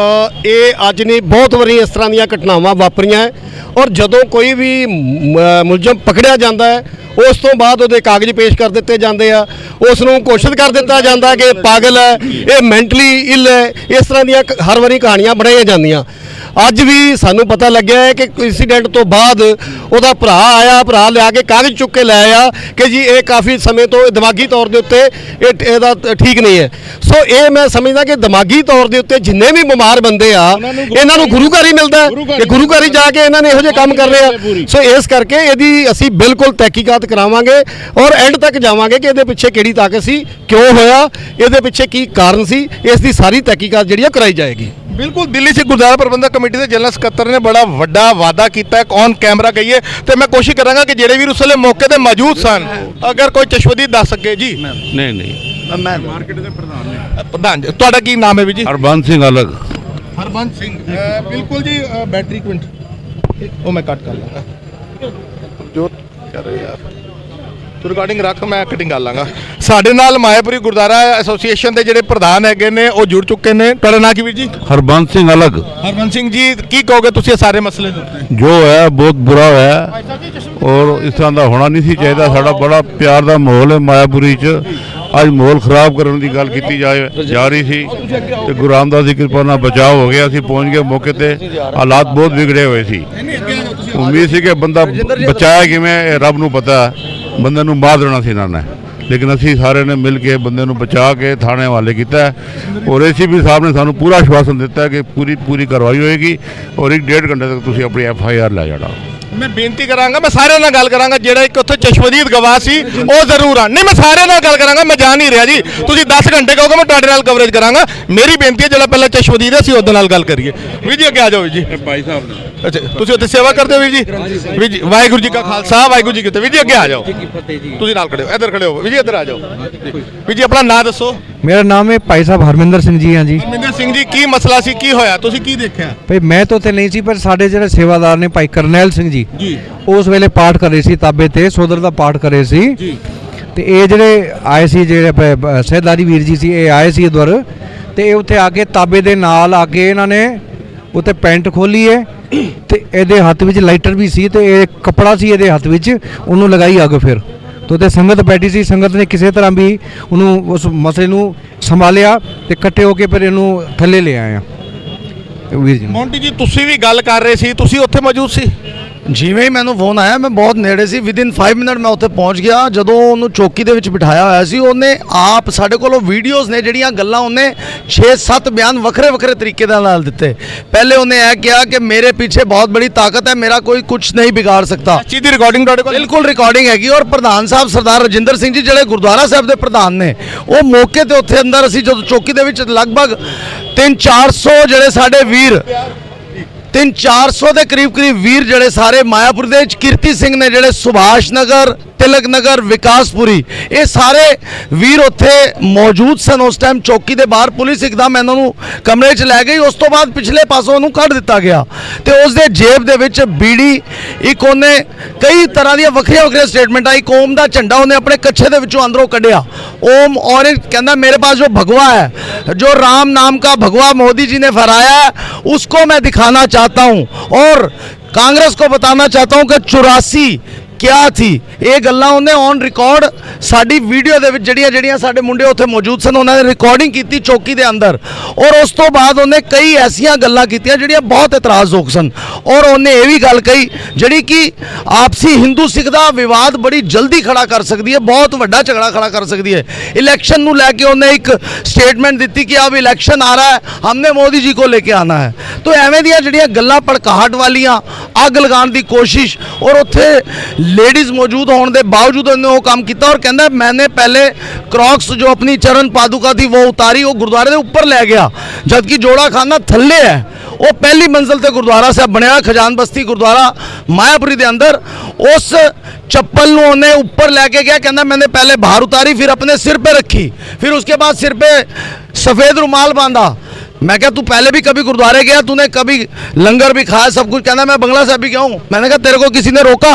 ਇਹ ਅੱਜ ਨਹੀਂ ਬਹੁਤ ਵਾਰੀ ਇਸ ਤਰ੍ਹਾਂ ਦੀਆਂ ਘਟਨਾਵਾਂ ਵਾਪਰੀਆਂ ਹੈ ਔਰ ਜਦੋਂ ਕੋਈ ਵੀ ਮੁਲਜ਼ਮ ਪਕੜਿਆ ਜਾਂਦਾ ਹੈ ਉਸ ਤੋਂ ਬਾਅਦ ਉਹਦੇ ਕਾਗਜ਼ ਪੇਸ਼ ਕਰ ਦਿੱਤੇ ਜਾਂਦੇ ਆ, ਉਸ ਨੂੰ ਘੋਸ਼ਿਤ ਕਰ ਦਿੱਤਾ ਜਾਂਦਾ ਕਿ ਪਾਗਲ ਹੈ, ਇਹ ਮੈਂਟਲੀ ਇਲ ਹੈ। ਇਸ ਤਰ੍ਹਾਂ ਦੀਆਂ ਹਰ ਵਾਰੀ ਕਹਾਣੀਆਂ ਬਣਾਈਆਂ ਜਾਂਦੀਆਂ। ਅੱਜ ਵੀ ਸਾਨੂੰ ਪਤਾ ਲੱਗਿਆ ਹੈ ਕਿ ਇੰਸੀਡੈਂਟ ਤੋਂ ਬਾਅਦ ਉਹਦਾ ਭਰਾ ਆਇਆ, ਭਰਾ ਲਿਆ ਕੇ ਕਾਗਜ਼ ਚੁੱਕ ਕੇ ਲੈ ਆਇਆ ਕਿ ਜੀ ਇਹ ਕਾਫੀ ਸਮੇਂ ਤੋਂ ਦਿਮਾਗੀ ਤੌਰ ਦੇ ਉੱਤੇ ਇਹਦਾ ਠੀਕ ਨਹੀਂ ਹੈ। ਸੋ ਇਹ ਮੈਂ ਸਮਝਦਾ ਕਿ ਦਿਮਾਗੀ ਤੌਰ ਦੇ ਉੱਤੇ ਜਿੰਨੇ ਵੀ ਬਿਮਾਰ ਬੰਦੇ ਆ ਇਹਨਾਂ ਨੂੰ ਗੁਰੂ ਘਰ ਹੀ ਮਿਲਦਾ ਕਿ ਗੁਰੂ ਘਰ ਹੀ ਜਾ ਕੇ ਇਹਨਾਂ ਨੇ ਇਹੋ ਜਿਹੇ ਕੰਮ ਕਰਨੇ ਆ। ਸੋ ਇਸ ਕਰਕੇ ਇਹਦੀ ਅਸੀਂ ਬਿਲਕੁਲ ਤਹਿਕੀਕਾਤ ਕਰਾਵਾਂਗੇ ਔਰ ਐਂਡ ਤੱਕ ਜਾਵਾਂਗੇ ਕਿ ਇਹਦੇ ਪਿੱਛੇ ਕਿਹੜੀ ਤਾਕਤ ਸੀ, ਕਿਉਂ ਹੋਇਆ, ਇਹਦੇ ਪਿੱਛੇ ਕੀ ਕਾਰਨ ਸੀ, ਇਸ ਦੀ ਸਾਰੀ ਤਹਿਕੀਕਾਤ ਜਿਹੜੀ ਆ ਕਰਾਈ ਜਾਏਗੀ। ਬਿਲਕੁਲ ਦਿੱਲੀ ਸੇ ਗੁਰਦੁਆਰਾ ਪ੍ਰਬੰਧਕ ਕਮੇਟੀ ਦੇ ਜਨਰਲ ਸਕੱਤਰ ਨੇ ਬੜਾ ਵੱਡਾ ਵਾਅਦਾ ਕੀਤਾ ਔਨ ਕੈਮਰਾ ਕਹੀਏ ਤੇ ਮੈਂ ਕੋਸ਼ਿਸ਼ ਕਰਾਂਗਾ ਕਿ ਜਿਹੜੇ ਵੀ ਉਸ ਵੇਲੇ ਮੌਕੇ ਤੇ ਮੌਜੂਦ ਸਨ ਅਗਰ ਕੋਈ ਚਸ਼ਮਦੀਦ ਦੱਸ ਸਕੇ ਜੀ। ਨਹੀਂ ਮੈਂ ਮਾਰਕੀਟ ਦੇ ਪ੍ਰਧਾਨ ਨੇ। ਪ੍ਰਧਾਨ ਜੀ ਤੁਹਾਡਾ ਕੀ ਨਾਮ ਹੈ ਵੀ ਜੀ? ਹਰਬੰਸ ਸਿੰਘ ਅਲਗ। ਹਰਬੰਸ ਸਿੰਘ ਬਿਲਕੁਲ ਜੀ ਬੈਟਰੀ ਇੱਕ ਮਿੰਟ ਉਹ ਮੈਂ ਕੱਟ ਕਰ ਲਾਂਗਾ ਜੋਤ ਕਰ ਰਹੇ ਯਾਰ ਤੂੰ ਰਿਕਾਰਡਿੰਗ ਰੱਖ ਮੈਂ ਕਟਿੰਗ ਕਰ ਲਾਂਗਾ। ਸਾਡੇ ਨਾਲ ਮਾਇਆਪੁਰੀ ਗੁਰਦੁਆਰਾ ਐਸੋਸੀਏਸ਼ਨ ਦੇ ਜਿਹੜੇ ਪ੍ਰਧਾਨ ਹੈਗੇ ਨੇ ਉਹ ਜੁੜ ਚੁੱਕੇ ਨੇ। ਤੁਹਾਡਾ ਨਾਂ ਕੀ ਵੀਰ ਜੀ? ਹਰਬੰਸ ਸਿੰਘ ਅਲਗ। ਹਰਬੰਸ ਸਿੰਘ ਜੀ ਕੀ ਕਹੋਗੇ ਤੁਸੀਂ ਸਾਰੇ ਮਸਲੇ ਦੇ ਉੱਤੇ? ਜੋ ਹੈ ਬਹੁਤ ਬੁਰਾ ਹੋਇਆ ਔਰ ਇਸ ਤਰ੍ਹਾਂ ਦਾ ਹੋਣਾ ਨਹੀਂ ਸੀ ਚਾਹੀਦਾ। ਸਾਡਾ ਬੜਾ ਪਿਆਰ ਦਾ ਮਾਹੌਲ ਹੈ ਮਾਇਆਪੁਰੀ 'ਚ, ਅੱਜ ਮਾਹੌਲ ਖਰਾਬ ਕਰਨ ਦੀ ਗੱਲ ਕੀਤੀ ਜਾ ਰਹੀ ਸੀ ਤੇ ਗੁਰੂ ਰਾਮਦਾਸ ਦੀ ਕਿਰਪਾ ਨਾਲ ਬਚਾਅ ਹੋ ਗਿਆ। ਅਸੀਂ ਪਹੁੰਚ ਗਏ ਮੌਕੇ ਤੇ, ਹਾਲਾਤ ਬਹੁਤ ਵਿਗੜੇ ਹੋਏ ਸੀ। ਉਮੀਦ ਸੀ ਕਿ ਬੰਦਾ ਬਚਾਇਆ ਕਿਵੇਂ, ਇਹ ਰੱਬ ਨੂੰ ਪਤਾ, ਬੰਦੇ ਨੂੰ ਮਾਰ ਦੇਣਾ ਸੀ ਇਹਨਾਂ ਨੇ, ਲੇਕਿਨ ਅਸੀਂ ਸਾਰਿਆਂ ਨੇ ਮਿਲ ਕੇ ਬੰਦੇ ਨੂੰ ਬਚਾ ਕੇ ਥਾਣੇ ਹਵਾਲੇ ਕੀਤਾ ਔਰ ACP ਸਾਹਿਬ ਨੇ ਸਾਨੂੰ ਪੂਰਾ ਆਸ਼ਵਾਸਨ ਦਿੱਤਾ ਕਿ ਪੂਰੀ ਕਾਰਵਾਈ ਹੋਏਗੀ ਔਰ 1.5 ਘੰਟੇ ਤੱਕ ਤੁਸੀਂ ਆਪਣੀ FIR ਲੈ ਜਾਣਾ। ਮੈਂ ਬੇਨਤੀ ਕਰਾਂਗਾ, ਮੈਂ ਸਾਰਿਆਂ ਨਾਲ ਗੱਲ ਕਰਾਂਗਾ, ਜਿਹੜਾ ਇੱਕ ਉੱਥੇ ਚਸ਼ਮਦੀਦ ਗਵਾਹ ਸੀ ਉਹ ਜ਼ਰੂਰ ਆ। ਨਹੀਂ, ਮੈਂ ਸਾਰਿਆਂ ਨਾਲ ਗੱਲ ਕਰਾਂਗਾ, ਮੈਂ ਜਾ ਨਹੀਂ ਰਿਹਾ ਜੀ। ਤੁਸੀਂ 10 ਘੰਟੇ ਕਹੋਗੇ ਮੈਂ ਤੁਹਾਡੇ ਨਾਲ ਕਵਰੇਜ ਕਰਾਂਗਾ। ਮੇਰੀ ਬੇਨਤੀ ਹੈ ਜਿਹੜਾ ਪਹਿਲਾਂ ਚਸ਼ਮਦੀਦ ਹੈ ਅਸੀਂ ਉਹਦੇ ਨਾਲ ਗੱਲ ਕਰੀਏ। ਵੀਰ ਜੀ ਅੱਗੇ ਆ ਜਾਓ। ਵੀਰ ਜੀ ਭਾਈ ਸਾਹਿਬ ਨੇ ਅੱਛਾ, ਤੁਸੀਂ ਉੱਥੇ ਸੇਵਾ ਕਰਦੇ ਹੋ ਵੀਰ ਜੀ? ਵੀਰ ਜੀ ਵਾਹਿਗੁਰੂ ਜੀ ਕਾ ਖਾਲਸਾ ਵਾਹਿਗੁਰੂ ਜੀ ਕੀ ਫਤਿਹ। ਵੀਰ ਜੀ ਅੱਗੇ ਆ ਜਾਓ, ਤੁਸੀਂ ਨਾਲ ਖੜੇ ਹੋ, ਇੱਧਰ ਖੜੇ ਹੋ। ਵੀਰ ਜੀ ਇੱਧਰ ਆ ਜਾਓ। ਵੀਰ ਜੀ ਆਪਣਾ ਨਾਂ ਦੱਸੋ। मेरा नाम है भाई साहब हरमिंदर सिंह जी। हाँ जी ਹਰਮਿੰਦਰ ਸਿੰਘ ਜੀ, ਕੀ ਮਸਲਾ ਸੀ, ਕੀ ਹੋਇਆ, ਤੁਸੀਂ ਕੀ ਦੇਖਿਆ? भाई मैं तो उत्थे नहीं सी, पर साडे ਜਿਹੜੇ ਸੇਵਾਦਾਰ ਨੇ ਭਾਈ ਕਰਨੈਲ ਸਿੰਘ ਜੀ ਉਸ ਵੇਲੇ ਪਾਠ ਕਰ ਰਹੇ ਸੀ ਤਾਬੇ ਤੇ, ਸੋਦਰ ਦਾ ਪਾਠ ਕਰ ਰਹੇ ਸੀ ਤੇ ਇਹ ਜਿਹੜੇ ਆਏ ਸੀ, ਜਿਹੜੇ ਸਹਿਦਾਰੀ ਵੀਰ ਜੀ ਸੀ, ਇਹ ਆਏ ਸੀ ਇਧਰ ਤੇ ਇਹ ਉੱਥੇ ਆ ਕੇ ਤਾਬੇ ਦੇ ਨਾਲ ਆ ਕੇ ਇਹਨਾਂ ਨੇ ਉੱਥੇ ਪੈਂਟ ਖੋਲੀ ਹੈ ਤੇ ਇਹਦੇ ਹੱਥ ਵਿੱਚ ਲਾਈਟਰ ਵੀ ਸੀ ਤੇ ਇਹ ਕੱਪੜਾ ਸੀ ਇਹਦੇ ਹੱਥ ਵਿੱਚ, ਉਹਨੂੰ ਲਗਾਈ ਅੱਗ। ਫਿਰ तो ते संगत बैठी सी, संगत ने किसी तरह भी उन्होंने उस मसले नूं संभालिया ते इकट्ठे होके फिर इनू थल्ले ले आए वीर जी। ਮੌਂਟੀ ਜੀ ਤੁਸੀਂ ਵੀ ਗੱਲ ਕਰ ਰਹੇ ਸੀ, ਤੁਸੀਂ ਉੱਥੇ ਮੌਜੂਦ ਸੀ? ਜਿਵੇਂ ਹੀ ਮੈਨੂੰ ਫੋਨ ਆਇਆ ਮੈਂ ਬਹੁਤ ਨੇੜੇ ਸੀ, ਵਿਦਿਨ 5 ਮਿੰਟ ਮੈਂ ਉੱਥੇ ਪਹੁੰਚ ਗਿਆ। ਜਦੋਂ ਉਹਨੂੰ ਚੌਕੀ ਦੇ ਵਿੱਚ ਬਿਠਾਇਆ ਹੋਇਆ ਸੀ, ਉਹਨੇ ਆਪ ਸਾਡੇ ਕੋਲੋਂ ਵੀਡੀਓਜ਼ ਨੇ ਜਿਹੜੀਆਂ ਗੱਲਾਂ, ਉਹਨੇ 6-7 ਬਿਆਨ ਵੱਖਰੇ ਵੱਖਰੇ ਤਰੀਕੇ ਦੇ ਨਾਲ ਦਿੱਤੇ। ਪਹਿਲੇ ਉਹਨੇ ਇਹ ਕਿਹਾ ਕਿ ਮੇਰੇ ਪਿੱਛੇ ਬਹੁਤ ਬੜੀ ਤਾਕਤ ਹੈ, ਮੇਰਾ ਕੋਈ ਕੁਝ ਨਹੀਂ ਵਿਗਾੜ ਸਕਦਾ। ਚੀਜ਼ ਦੀ ਰਿਕਾਰਡਿੰਗ ਤੁਹਾਡੇ ਕੋਲ? ਬਿਲਕੁਲ ਰਿਕਾਰਡਿੰਗ ਹੈਗੀ। ਔਰ ਪ੍ਰਧਾਨ ਸਾਹਿਬ ਸਰਦਾਰ ਰਜਿੰਦਰ ਸਿੰਘ ਜੀ ਜਿਹੜੇ ਗੁਰਦੁਆਰਾ ਸਾਹਿਬ ਦੇ ਪ੍ਰਧਾਨ ਨੇ, ਉਹ ਮੌਕੇ ਤੇ ਉੱਥੇ ਅੰਦਰ ਅਸੀਂ ਜਦੋਂ ਚੌਕੀ ਦੇ ਵਿੱਚ ਲਗਭਗ 300-400 ਜਿਹੜੇ ਸਾਡੇ ਵੀਰ 300-400 ਦੇ ਕਰੀਬ ਵੀਰ ਜਿਹੜੇ ਸਾਰੇ ਮਾਇਆਪੁਰ ਦੇ ਵਿੱਚ, ਕੀਰਤੀ ਸਿੰਘ ਨੇ ਜਿਹੜੇ ਸੁਭਾਸ਼ ਨਗਰ, ਤਿਲਕ ਨਗਰ, ਵਿਕਾਸਪੁਰੀ, ਇਹ ਸਾਰੇ ਵੀਰ ਉੱਥੇ ਮੌਜੂਦ ਸਨ ਉਸ ਟਾਈਮ ਚੌਕੀ ਦੇ ਬਾਹਰ। ਪੁਲਿਸ ਇੱਕਦਮ ਇਹਨਾਂ ਨੂੰ ਕਮਰੇ 'ਚ ਲੈ ਗਈ। ਉਸ ਤੋਂ ਬਾਅਦ ਪਿਛਲੇ ਪਾਸੋਂ ਉਹਨੂੰ ਕੱਢ ਦਿੱਤਾ ਗਿਆ ਤੇ ਉਸ ਦੇ ਜੇਬ ਦੇ ਵਿੱਚ ਬੀੜੀ, ਇੱਕ ਉਹਨੇ ਕਈ ਤਰ੍ਹਾਂ ਦੀਆਂ ਵੱਖਰੀਆਂ ਵੱਖਰੀਆਂ ਸਟੇਟਮੈਂਟਾਂ, ਇੱਕ ਓਮ ਦਾ ਝੰਡਾ ਉਹਨੇ ਆਪਣੇ ਕੱਛੇ ਦੇ ਵਿੱਚੋਂ ਅੰਦਰੋਂ ਕੱਢਿਆ। ओम और कहना मेरे पास जो भगवा है, जो राम नाम का भगवा मोदी जी ने फहराया है, उसको मैं दिखाना चाहता हूं और कांग्रेस को बताना चाहता हूं कि 84 क्या थी। ये गल्लां उन्हें ऑन रिकॉर्ड साडी वीडियो दे विच जड़ियां साडे मुंडे उत्थे मौजूद सन, उन्होंने रिकॉर्डिंग की चौकी दे अंदर और उस तो बाद उन्हें कई ऐसियां गल्लां कीतियां जड़ियां बहुत इतराज़योग सन। और उन्हें ये भी गल कही जिहड़ी कि आपसी हिंदू सिख दा विवाद बड़ी जल्दी खड़ा कर सकती है, बहुत वड्डा झगड़ा खड़ा कर सकती है। इलैक्शन नूं लैके उन्हें एक स्टेटमेंट दी कि अब इलैक्शन आ रहा है, हमने मोदी जी को लेके आना है। तो एवें दियां जड़ियां गल्लां भड़काहट वालियां, अग लगाने की कोशिश, और उत्थे लेडीज़ मौजूद होने के बावजूद उन्होंने वो काम किया और कहता मैंने पहले क्रॉक्स जो अपनी चरण पादुका थी वो उतारी, वो गुरुद्वारे के ऊपर ले गया, जबकि जोड़ा खाना थल्ले है। वो पहली मंजिल से गुरुद्वारा साहब बनया खजान बस्ती गुरुद्वारा मायापुरी के अंदर। उस चप्पल नूं उन्हें ऊपर लेके गया, कहना मैंने पहले बाहर उतारी, फिर अपने सिर पे रखी, फिर उसके बाद सिर पे सफ़ेद रुमाल बांधा। मैं क्या तू पहले भी कभी गुरुद्वारे गया, तूने कभी लंगर भी खाया, सब कुछ? कहना मैं बंगला साहब भी गया हूँ। मैंने कहा तेरे को किसी ने रोका?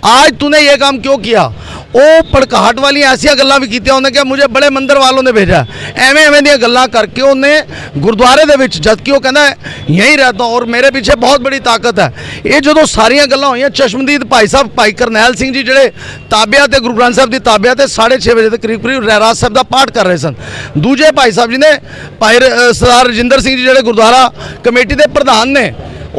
आज तूने ये काम क्यों किया? वो भड़काहट वाली ऐसिया गल्लां भी कीतियां। उन्हें क्या मुझे बड़े मंदिर वालों ने भेजा, एवें एवें दी गल्लां करके उन्हें गुरुद्वारे दे विच, जबकि वो कहना यहीं रहता हूँ और मेरे पीछे बहुत बड़ी ताकत है। ये जो सारियां गल्लां होईयां, चश्मदीद भाई साहब भाई करनैल सिंह जी जिहड़े ताबिया ते गुरु ग्रंथ साहब की ताबिया ते 6:30 बजे के करीब रहराज साहब का पाठ कर रहे सन। दूजे भाई साहब जी ने भाई सरदार रजिंदर सिंह जी जिहड़े गुरुद्वारा कमेटी के प्रधान ने,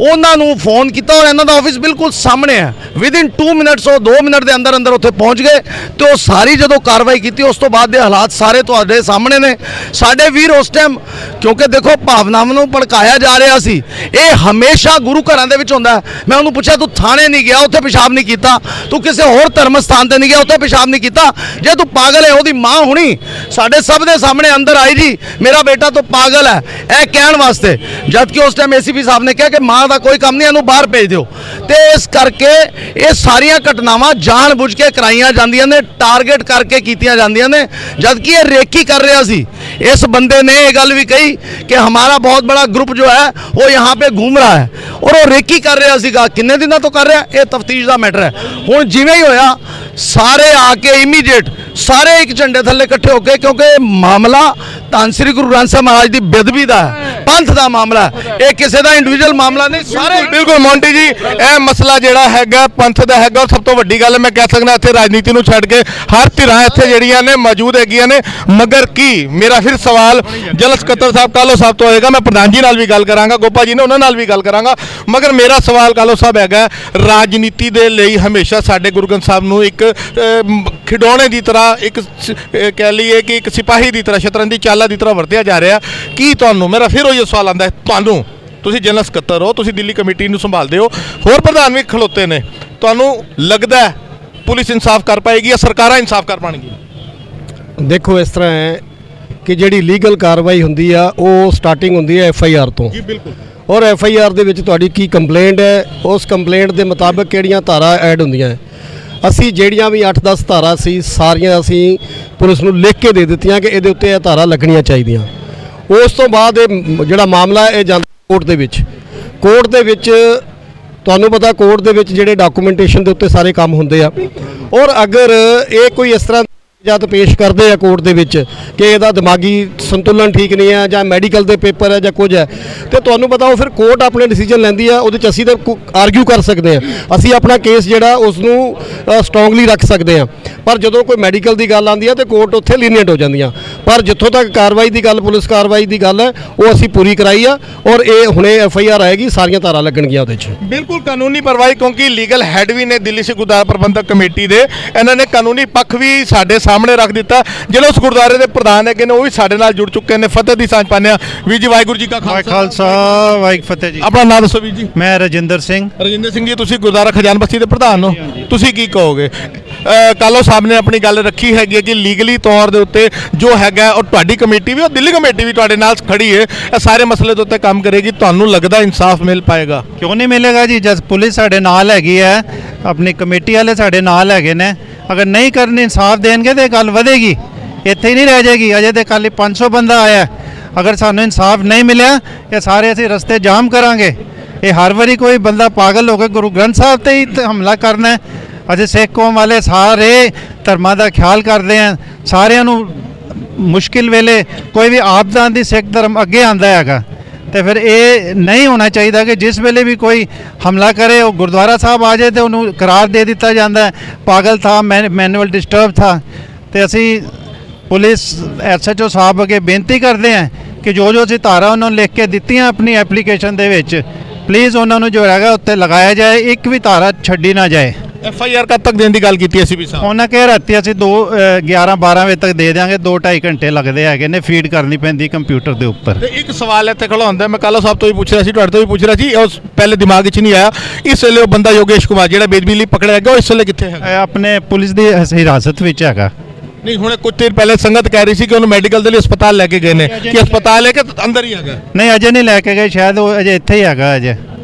उन्होंने फोन किया और इन्हों का ऑफिस बिल्कुल सामने है। विदिन 2 मिनट्स 2 मिनट के अंदर अंदर उत्थे पहुँच गए तो सारी जो कार्रवाई की उस तो बाद के हालात सारे तुहाडे सामने ने। साडे वीर उस टाइम क्योंकि देखो भावनावां नूं भड़काया जा रहा सी, ये हमेशा गुरु घरां दे विच हुंदा है। मैं उन्होंने पूछा तू थाने नहीं गया, उत्थे पेशाब नहीं किया, तू किसी होर धर्म स्थान ते नहीं गया, उत्थे पेशाब नहीं किया? जे तू पागल है, ओहदी माँ हुणी साडे सब दे सामने अंदर आई जी मेरा बेटा तो पागल है यह कहण वास्ते, जबकि उस टाइम ACP साहब ने कहा कि माँ का कोई काम नहीं, इन्हूं बाहर भेज दिओ। तो इस करके ये सारिया घटनावां जानबूझ के कराइया जांदियां ने, टारगेट करके कीतियां जांदियां ने, जबकि ये रेकी कर रहा सी। इस बंदे ने ये गल भी कही कि हमारा बहुत बड़ा ग्रुप जो है वो यहाँ पे घूम रहा है और वो रेकी कर रहा सीगा। किन्ने दिनों तो कर रहा, ये तफ्तीश का मैटर है। हुण जिवें ही होया सारे आके इमीडिएट सारे एक झंडे थल्ले इकट्ठे हो गए, क्योंकि मामला धन श्री गुरु ग्रंथ साहब महाराज की बेदबी का है। ਪੰਥ ਦਾ ਮਾਮਲਾ ਹੈ, ਇਹ ਕਿਸੇ ਦਾ ਇੰਡੀਵਿਜੂਅਲ ਮਾਮਲਾ ਨਹੀਂ। ਸਾਰੇ ਬਿਲਕੁਲ ਮੌਂਟੀ ਜੀ, ਇਹ ਮਸਲਾ ਜਿਹੜਾ ਹੈਗਾ ਪੰਥ ਦਾ ਹੈਗਾ। ਔਰ ਸਭ ਤੋਂ ਵੱਡੀ ਗੱਲ ਮੈਂ ਕਹਿ ਸਕਦਾ ਇੱਥੇ ਰਾਜਨੀਤੀ ਨੂੰ ਛੱਡ ਕੇ ਹਰ ਧਿਰਾਂ ਇੱਥੇ ਜਿਹੜੀਆਂ ਨੇ ਮੌਜੂਦ ਹੈਗੀਆਂ ਨੇ। ਮਗਰ ਕੀ ਮੇਰਾ ਫਿਰ ਸਵਾਲ ਜਨਰਲ ਸਕੱਤਰ ਸਾਹਿਬ ਕਾਲੋ ਸਾਹਿਬ ਤੋਂ ਹੋਏਗਾ। ਮੈਂ ਪ੍ਰਧਾਨ ਜੀ ਨਾਲ ਵੀ ਗੱਲ ਕਰਾਂਗਾ, ਗੋਪਾ ਜੀ ਨੇ ਉਹਨਾਂ ਨਾਲ ਵੀ ਗੱਲ ਕਰਾਂਗਾ। ਮਗਰ ਮੇਰਾ ਸਵਾਲ ਕਾਲੋ ਸਾਹਿਬ ਹੈਗਾ, ਰਾਜਨੀਤੀ ਦੇ ਲਈ ਹਮੇਸ਼ਾ ਸਾਡੇ ਗੁਰੂ ਗ੍ਰੰਥ ਸਾਹਿਬ ਨੂੰ ਇੱਕ ਖਿਡੌਣੇ ਦੀ ਤਰ੍ਹਾਂ, ਇੱਕ ਕਹਿ ਲਈਏ ਕਿ ਇੱਕ ਸਿਪਾਹੀ ਦੀ ਤਰ੍ਹਾਂ, ਸ਼ਤਰੰਜ ਦੀ ਚਾਲਾਂ ਦੀ ਤਰ੍ਹਾਂ ਵਰਤਿਆ ਜਾ ਰਿਹਾ। ਕੀ ਤੁਹਾਨੂੰ, ਮੇਰਾ ਫਿਰ ਉਹ ਸਵਾਲ ਆਉਂਦਾ ਹੈ, ਤੁਹਾਨੂੰ, ਤੁਸੀਂ ਜਨਰਲ ਸਕੱਤਰ ਹੋ, ਤੁਸੀਂ ਦਿੱਲੀ ਕਮੇਟੀ ਨੂੰ ਸੰਭਾਲਦੇ ਹੋ, ਹੋਰ ਪ੍ਰਧਾਨ ਵੀ ਖਲੋਤੇ ਨੇ, ਤੁਹਾਨੂੰ ਲੱਗਦਾ ਹੈ ਪੁਲਿਸ ਇਨਸਾਫ ਕਰ ਪਾਏਗੀ ਜਾਂ ਸਰਕਾਰਾਂ ਇਨਸਾਫ ਕਰ ਪਾਣਗੀਆਂ? ਦੇਖੋ ਇਸ ਤਰ੍ਹਾਂ ਹੈ ਕਿ ਜਿਹੜੀ ਲੀਗਲ ਕਾਰਵਾਈ ਹੁੰਦੀ ਆ ਉਹ ਸਟਾਰਟਿੰਗ ਹੁੰਦੀ ਹੈ FIR ਤੋਂ। ਜੀ ਬਿਲਕੁਲ। ਔਰ FIR ਦੇ ਵਿੱਚ ਤੁਹਾਡੀ ਕੀ ਕੰਪਲੇਂਟ ਹੈ, ਉਸ ਕੰਪਲੇਂਟ ਦੇ ਮੁਤਾਬਕ ਕਿਹੜੀਆਂ ਧਾਰਾ ਐਡ ਹੁੰਦੀਆਂ ਹੈ। ਅਸੀਂ ਜਿਹੜੀਆਂ ਵੀ 8-10 ਧਾਰਾ ਸੀ ਸਾਰੀਆਂ ਅਸੀਂ ਪੁਲਿਸ ਨੂੰ ਲਿਖ ਕੇ ਦੇ ਦਿੱਤੀਆਂ ਕਿ ਇਹਦੇ ਉੱਤੇ ਇਹ ਧਾਰਾ ਲੱਗਣੀਆਂ ਚਾਹੀਦੀਆਂ। ਉਸ ਤੋਂ ਬਾਅਦ ਇਹ ਜਿਹੜਾ ਮਾਮਲਾ ਇਹ ਜਾਂਦਾ ਕੋਰਟ ਦੇ ਵਿੱਚ। ਕੋਰਟ ਦੇ ਵਿੱਚ ਤੁਹਾਨੂੰ ਪਤਾ, ਕੋਰਟ ਦੇ ਵਿੱਚ ਜਿਹੜੇ ਡਾਕੂਮੈਂਟੇਸ਼ਨ ਦੇ ਉੱਤੇ ਸਾਰੇ ਕੰਮ ਹੁੰਦੇ ਆ। ਔਰ ਅਗਰ ਇਹ ਕੋਈ ਇਸ ਤਰ੍ਹਾਂ ਜਦ ਪੇਸ਼ ਕਰਦੇ ਆ ਕੋਰਟ ਦੇ ਵਿੱਚ ਕਿ ਇਹਦਾ ਦਿਮਾਗੀ ਸੰਤੁਲਨ ਠੀਕ ਨਹੀਂ ਹੈ ਜਾਂ ਮੈਡੀਕਲ ਦੇ ਪੇਪਰ ਹੈ ਜਾਂ ਕੁਝ ਹੈ, ਤੇ ਤੁਹਾਨੂੰ ਪਤਾ ਉਹ ਫਿਰ ਕੋਰਟ ਆਪਣੇ ਡਿਸੀਜਨ ਲੈਂਦੀ ਆ। ਉਹਦੇ 'ਚ ਅਸੀਂ ਤਾਂ ਆਰਗਿਊ ਕਰ ਸਕਦੇ ਹਾਂ, ਅਸੀਂ ਆਪਣਾ ਕੇਸ ਜਿਹੜਾ ਉਸ ਨੂੰ ਸਟਰੋਂਗਲੀ ਰੱਖ ਸਕਦੇ ਹਾਂ। ਪਰ ਜਦੋਂ ਕੋਈ ਮੈਡੀਕਲ ਦੀ ਗੱਲ ਆਉਂਦੀ ਹੈ ਤੇ ਕੋਰਟ ਉੱਥੇ ਲੀਨੀਅੰਟ ਹੋ ਜਾਂਦੀਆਂ। ਪਰ ਜਿੱਥੋਂ ਤੱਕ ਕਾਰਵਾਈ ਦੀ ਗੱਲ, ਪੁਲਿਸ ਕਾਰਵਾਈ ਦੀ ਗੱਲ ਹੈ, ਉਹ ਅਸੀਂ ਪੂਰੀ ਕਰਾਈ ਆ। ਔਰ ਇਹ ਹੁਣੇ FIR ਆਏਗੀ, ਸਾਰੀਆਂ ਧਾਰਾ ਲੱਗਣਗੀਆਂ ਉਹਦੇ 'ਚ। ਬਿਲਕੁਲ ਕਾਨੂੰਨੀ ਕਾਰਵਾਈ, ਕਿਉਂਕਿ ਲੀਗਲ ਹੈਡ ਵੀ ਨੇ ਦਿੱਲੀ ਸਿੱਖ ਗੁਰਦੁਆਰਾ ਪ੍ਰਬੰਧਕ ਕਮੇਟੀ ਦੇ, ਇਹਨਾਂ ਨੇ ਕਾਨੂੰਨੀ ਪੱਖ ਵੀ ਸਾਡੇ ਸਾਹਮਣੇ ਰੱਖ ਦਿੱਤਾ। ਜਿਹੜੇ ਉਸ ਗੁਰਦੁਆਰੇ ਦੇ ਪ੍ਰਧਾਨ ਹੈਗੇ ਨੇ ਉਹ ਵੀ ਸਾਡੇ ਨਾਲ ਜੁੜ ਚੁੱਕੇ ਨੇ। ਫਤਿਹ ਦੀ ਸਾਂਝ ਪਾਉਂਦੇ ਹਾਂ। ਵੀਰ ਜੀ ਵਾਹਿਗੁਰੂ ਜੀ ਕਾ ਖਾਲਸਾ ਵਾਹਿਗੁਰੂ ਫਤਿਹ ਜੀ। ਆਪਣਾ ਨਾਮ ਦੱਸੋ ਵੀਰ ਜੀ। ਮੈਂ ਰਜਿੰਦਰ ਸਿੰਘ ਜੀ, ਤੁਸੀਂ ਗੁਰਦੁਆਰਾ ਖਜਾਨ ਬਸਤੀ ਦੇ ਪ੍ਰਧਾਨ ਹੋ, ਤੁਸੀਂ ਕੀ ਕਹੋਗੇ? ਕਾਲੋ ਸਾਹਿਬ ਨੇ ਆਪਣੀ ਗੱਲ ਰੱਖੀ ਹੈਗੀ ਹੈ ਕਿ ਲੀਗਲੀ ਤੌਰ ਦੇ ਉੱਤੇ ਜੋ ਹੈਗਾ, ਔਰ ਤੁਹਾਡੀ ਕਮੇਟੀ ਵੀ, ਔਰ ਦਿੱਲੀ ਕਮੇਟੀ ਵੀ ਤੁਹਾਡੇ ਨਾਲ ਖੜੀ ਹੈ, ਇਹ ਸਾਰੇ ਮਸਲੇ ਦੇ ਉੱਤੇ ਕੰਮ ਕਰੇਗੀ। ਤੁਹਾਨੂੰ ਲੱਗਦਾ ਇਨਸਾਫ ਮਿਲ ਪਾਏਗਾ? ਕਿਉਂ ਨਹੀਂ ਮਿਲੇਗਾ ਜੀ, ਜਦ ਪੁਲਿਸ ਸਾਡੇ ਨਾਲ ਹੈਗੀ ਹੈ, ਆਪਣੀ ਕਮੇਟੀ ਵਾਲੇ ਸਾਡੇ ਨਾਲ ਹੈਗੇ ਨੇ। ਅਗਰ ਨਹੀਂ ਕਰਨੀ, ਇਨਸਾਫ ਦੇਣਗੇ ਤੇ ਗੱਲ ਵਧੇਗੀ, ਇੱਥੇ ਹੀ ਨਹੀਂ ਰਹਿ ਜਾਏਗੀ। ਅਜੇ ਤੇ ਕੱਲ 500 ਬੰਦਾ ਆਇਆ। ਅਗਰ ਸਾਨੂੰ ਇਨਸਾਫ ਨਹੀਂ ਮਿਲਿਆ ਇਹ ਸਾਰੇ ਅਸੀਂ ਰਸਤੇ ਜਾਮ ਕਰਾਂਗੇ। ਇਹ ਹਰ ਵਾਰੀ ਕੋਈ ਬੰਦਾ ਪਾਗਲ ਹੋ ਕੇ ਗੁਰੂ ਗ੍ਰੰਥ ਸਾਹਿਬ ਤੇ ਹੀ ਹਮਲਾ ਕਰਨਾ ਹੈ। ਅਸੀਂ ਸਿੱਖ ਕੌਮ ਵਾਲੇ ਸਾਰੇ ਧਰਮਾਂ ਦਾ ਖਿਆਲ ਕਰਦੇ ਹਾਂ। ਸਾਰਿਆਂ ਨੂੰ ਮੁਸ਼ਕਿਲ ਵੇਲੇ ਕੋਈ ਵੀ ਆਪਦਾ ਦੀ ਸਿੱਖ ਧਰਮ ਅੱਗੇ ਆਂਦਾ ਹੈਗਾ। ਤੇ ਫਿਰ ਇਹ ਨਹੀਂ ਹੋਣਾ ਚਾਹੀਦਾ ਕਿ ਜਿਸ ਵੇਲੇ ਵੀ ਕੋਈ ਹਮਲਾ ਕਰੇ ਉਹ ਗੁਰਦੁਆਰਾ ਸਾਹਿਬ ਆ ਜਾਏ ਤੇ ਉਹਨੂੰ ਕਰਾਰ ਦੇ ਦਿੱਤਾ ਜਾਂਦਾ ਹੈ ਪਾਗਲ ਥਾ, ਮੈਨੂਅਲ ਡਿਸਟਰਬ ਥਾ। ਤੇ ਅਸੀਂ ਪੁਲਿਸ SHO ਸਾਹਿਬ ਅੱਗੇ ਬੇਨਤੀ ਕਰਦੇ ਹਾਂ ਕਿ ਜੋ ਅਸੀਂ ਧਾਰਾ ਉਹਨਾਂ ਨੂੰ ਲਿਖ ਕੇ ਦਿੱਤੀਆਂ ਆਪਣੀ ਐਪਲੀਕੇਸ਼ਨ ਦੇ ਵਿੱਚ, ਪਲੀਜ਼ ਉਹਨਾਂ ਨੂੰ ਜੋ ਹੈਗਾ ਉੱਤੇ ਲਗਾਇਆ ਜਾਏ, ਇੱਕ ਵੀ ਧਾਰਾ ਛੱਡੀ ਨਾ ਜਾਏ। FIR ਕਦ ਤੱਕ ਦੇਣ ਦੀ ਗੱਲ ਕੀਤੀ ਅਸੀਂ ਵੀ ਸਾਹਿਬ? ਉਹਨਾਂ ਕਹਿ ਰਾਤੀ ਅਸੀਂ 11-12 ਵਜੇ ਤੱਕ ਦੇ ਦਿਆਂਗੇ। 2-2.5 ਘੰਟੇ ਲੱਗਦੇ ਹੈਗੇ ਨੇ, ਫੀਡ ਕਰਨੀ ਪੈਂਦੀ ਕੰਪਿਊਟਰ ਦੇ ਉੱਪਰ। ਤੇ ਇੱਕ ਸਵਾਲ ਇੱਥੇ ਖੜਾ ਹੁੰਦਾ, ਮੈਂ ਕਾਲੋ ਸਾਹਿਬ ਤੋਂ ਵੀ ਪੁੱਛ ਰਿਹਾ ਸੀ, ਤੁਹਾਡੇ ਤੋਂ ਵੀ ਪੁੱਛ ਰਿਹਾ ਸੀ, ਉਸ ਪਹਿਲੇ ਦਿਮਾਗ 'ਚ ਨਹੀਂ ਆਇਆ। ਇਸ ਵੇਲੇ ਉਹ ਬੰਦਾ ਯੋਗੇਸ਼ ਕੁਮਾਰ ਜਿਹੜਾ ਬੇਦਬੀ ਲਈ ਪਕੜਿਆ ਗਿਆ, ਉਹ ਇਸ ਵੇਲੇ ਕਿੱਥੇ ਹੈਗਾ? ਇਹ ਆਪਣੇ ਪੁਲਿਸ ਦੀ ਹਿਰਾਸਤ ਵਿੱਚ ਹੈਗਾ। ਨਹੀਂ, ਹੁਣੇ ਕੁਝ ਦੇਰ ਪਹਿਲੇ ਸੰਗਤ ਕਹਿ ਰਹੀ ਸੀ ਕਿ ਉਹਨੂੰ ਮੈਡੀਕਲ ਦੇ ਲਈ ਹਸਪਤਾਲ ਲੈ ਕੇ ਗਏ ਨੇ, ਕਿ ਹਸਪਤਾਲ ਹੈ ਕਿ ਅੰਦਰ ਹੀ ਹੈਗਾ? ਨਹੀਂ, ਅਜੇ ਨਹੀਂ ਲੈ ਕੇ ਗਏ, ਸ਼ਾਇਦ ਉਹ ਅਜੇ ਇੱਥੇ ਹੀ ਹੈਗਾ। ਅਜੇ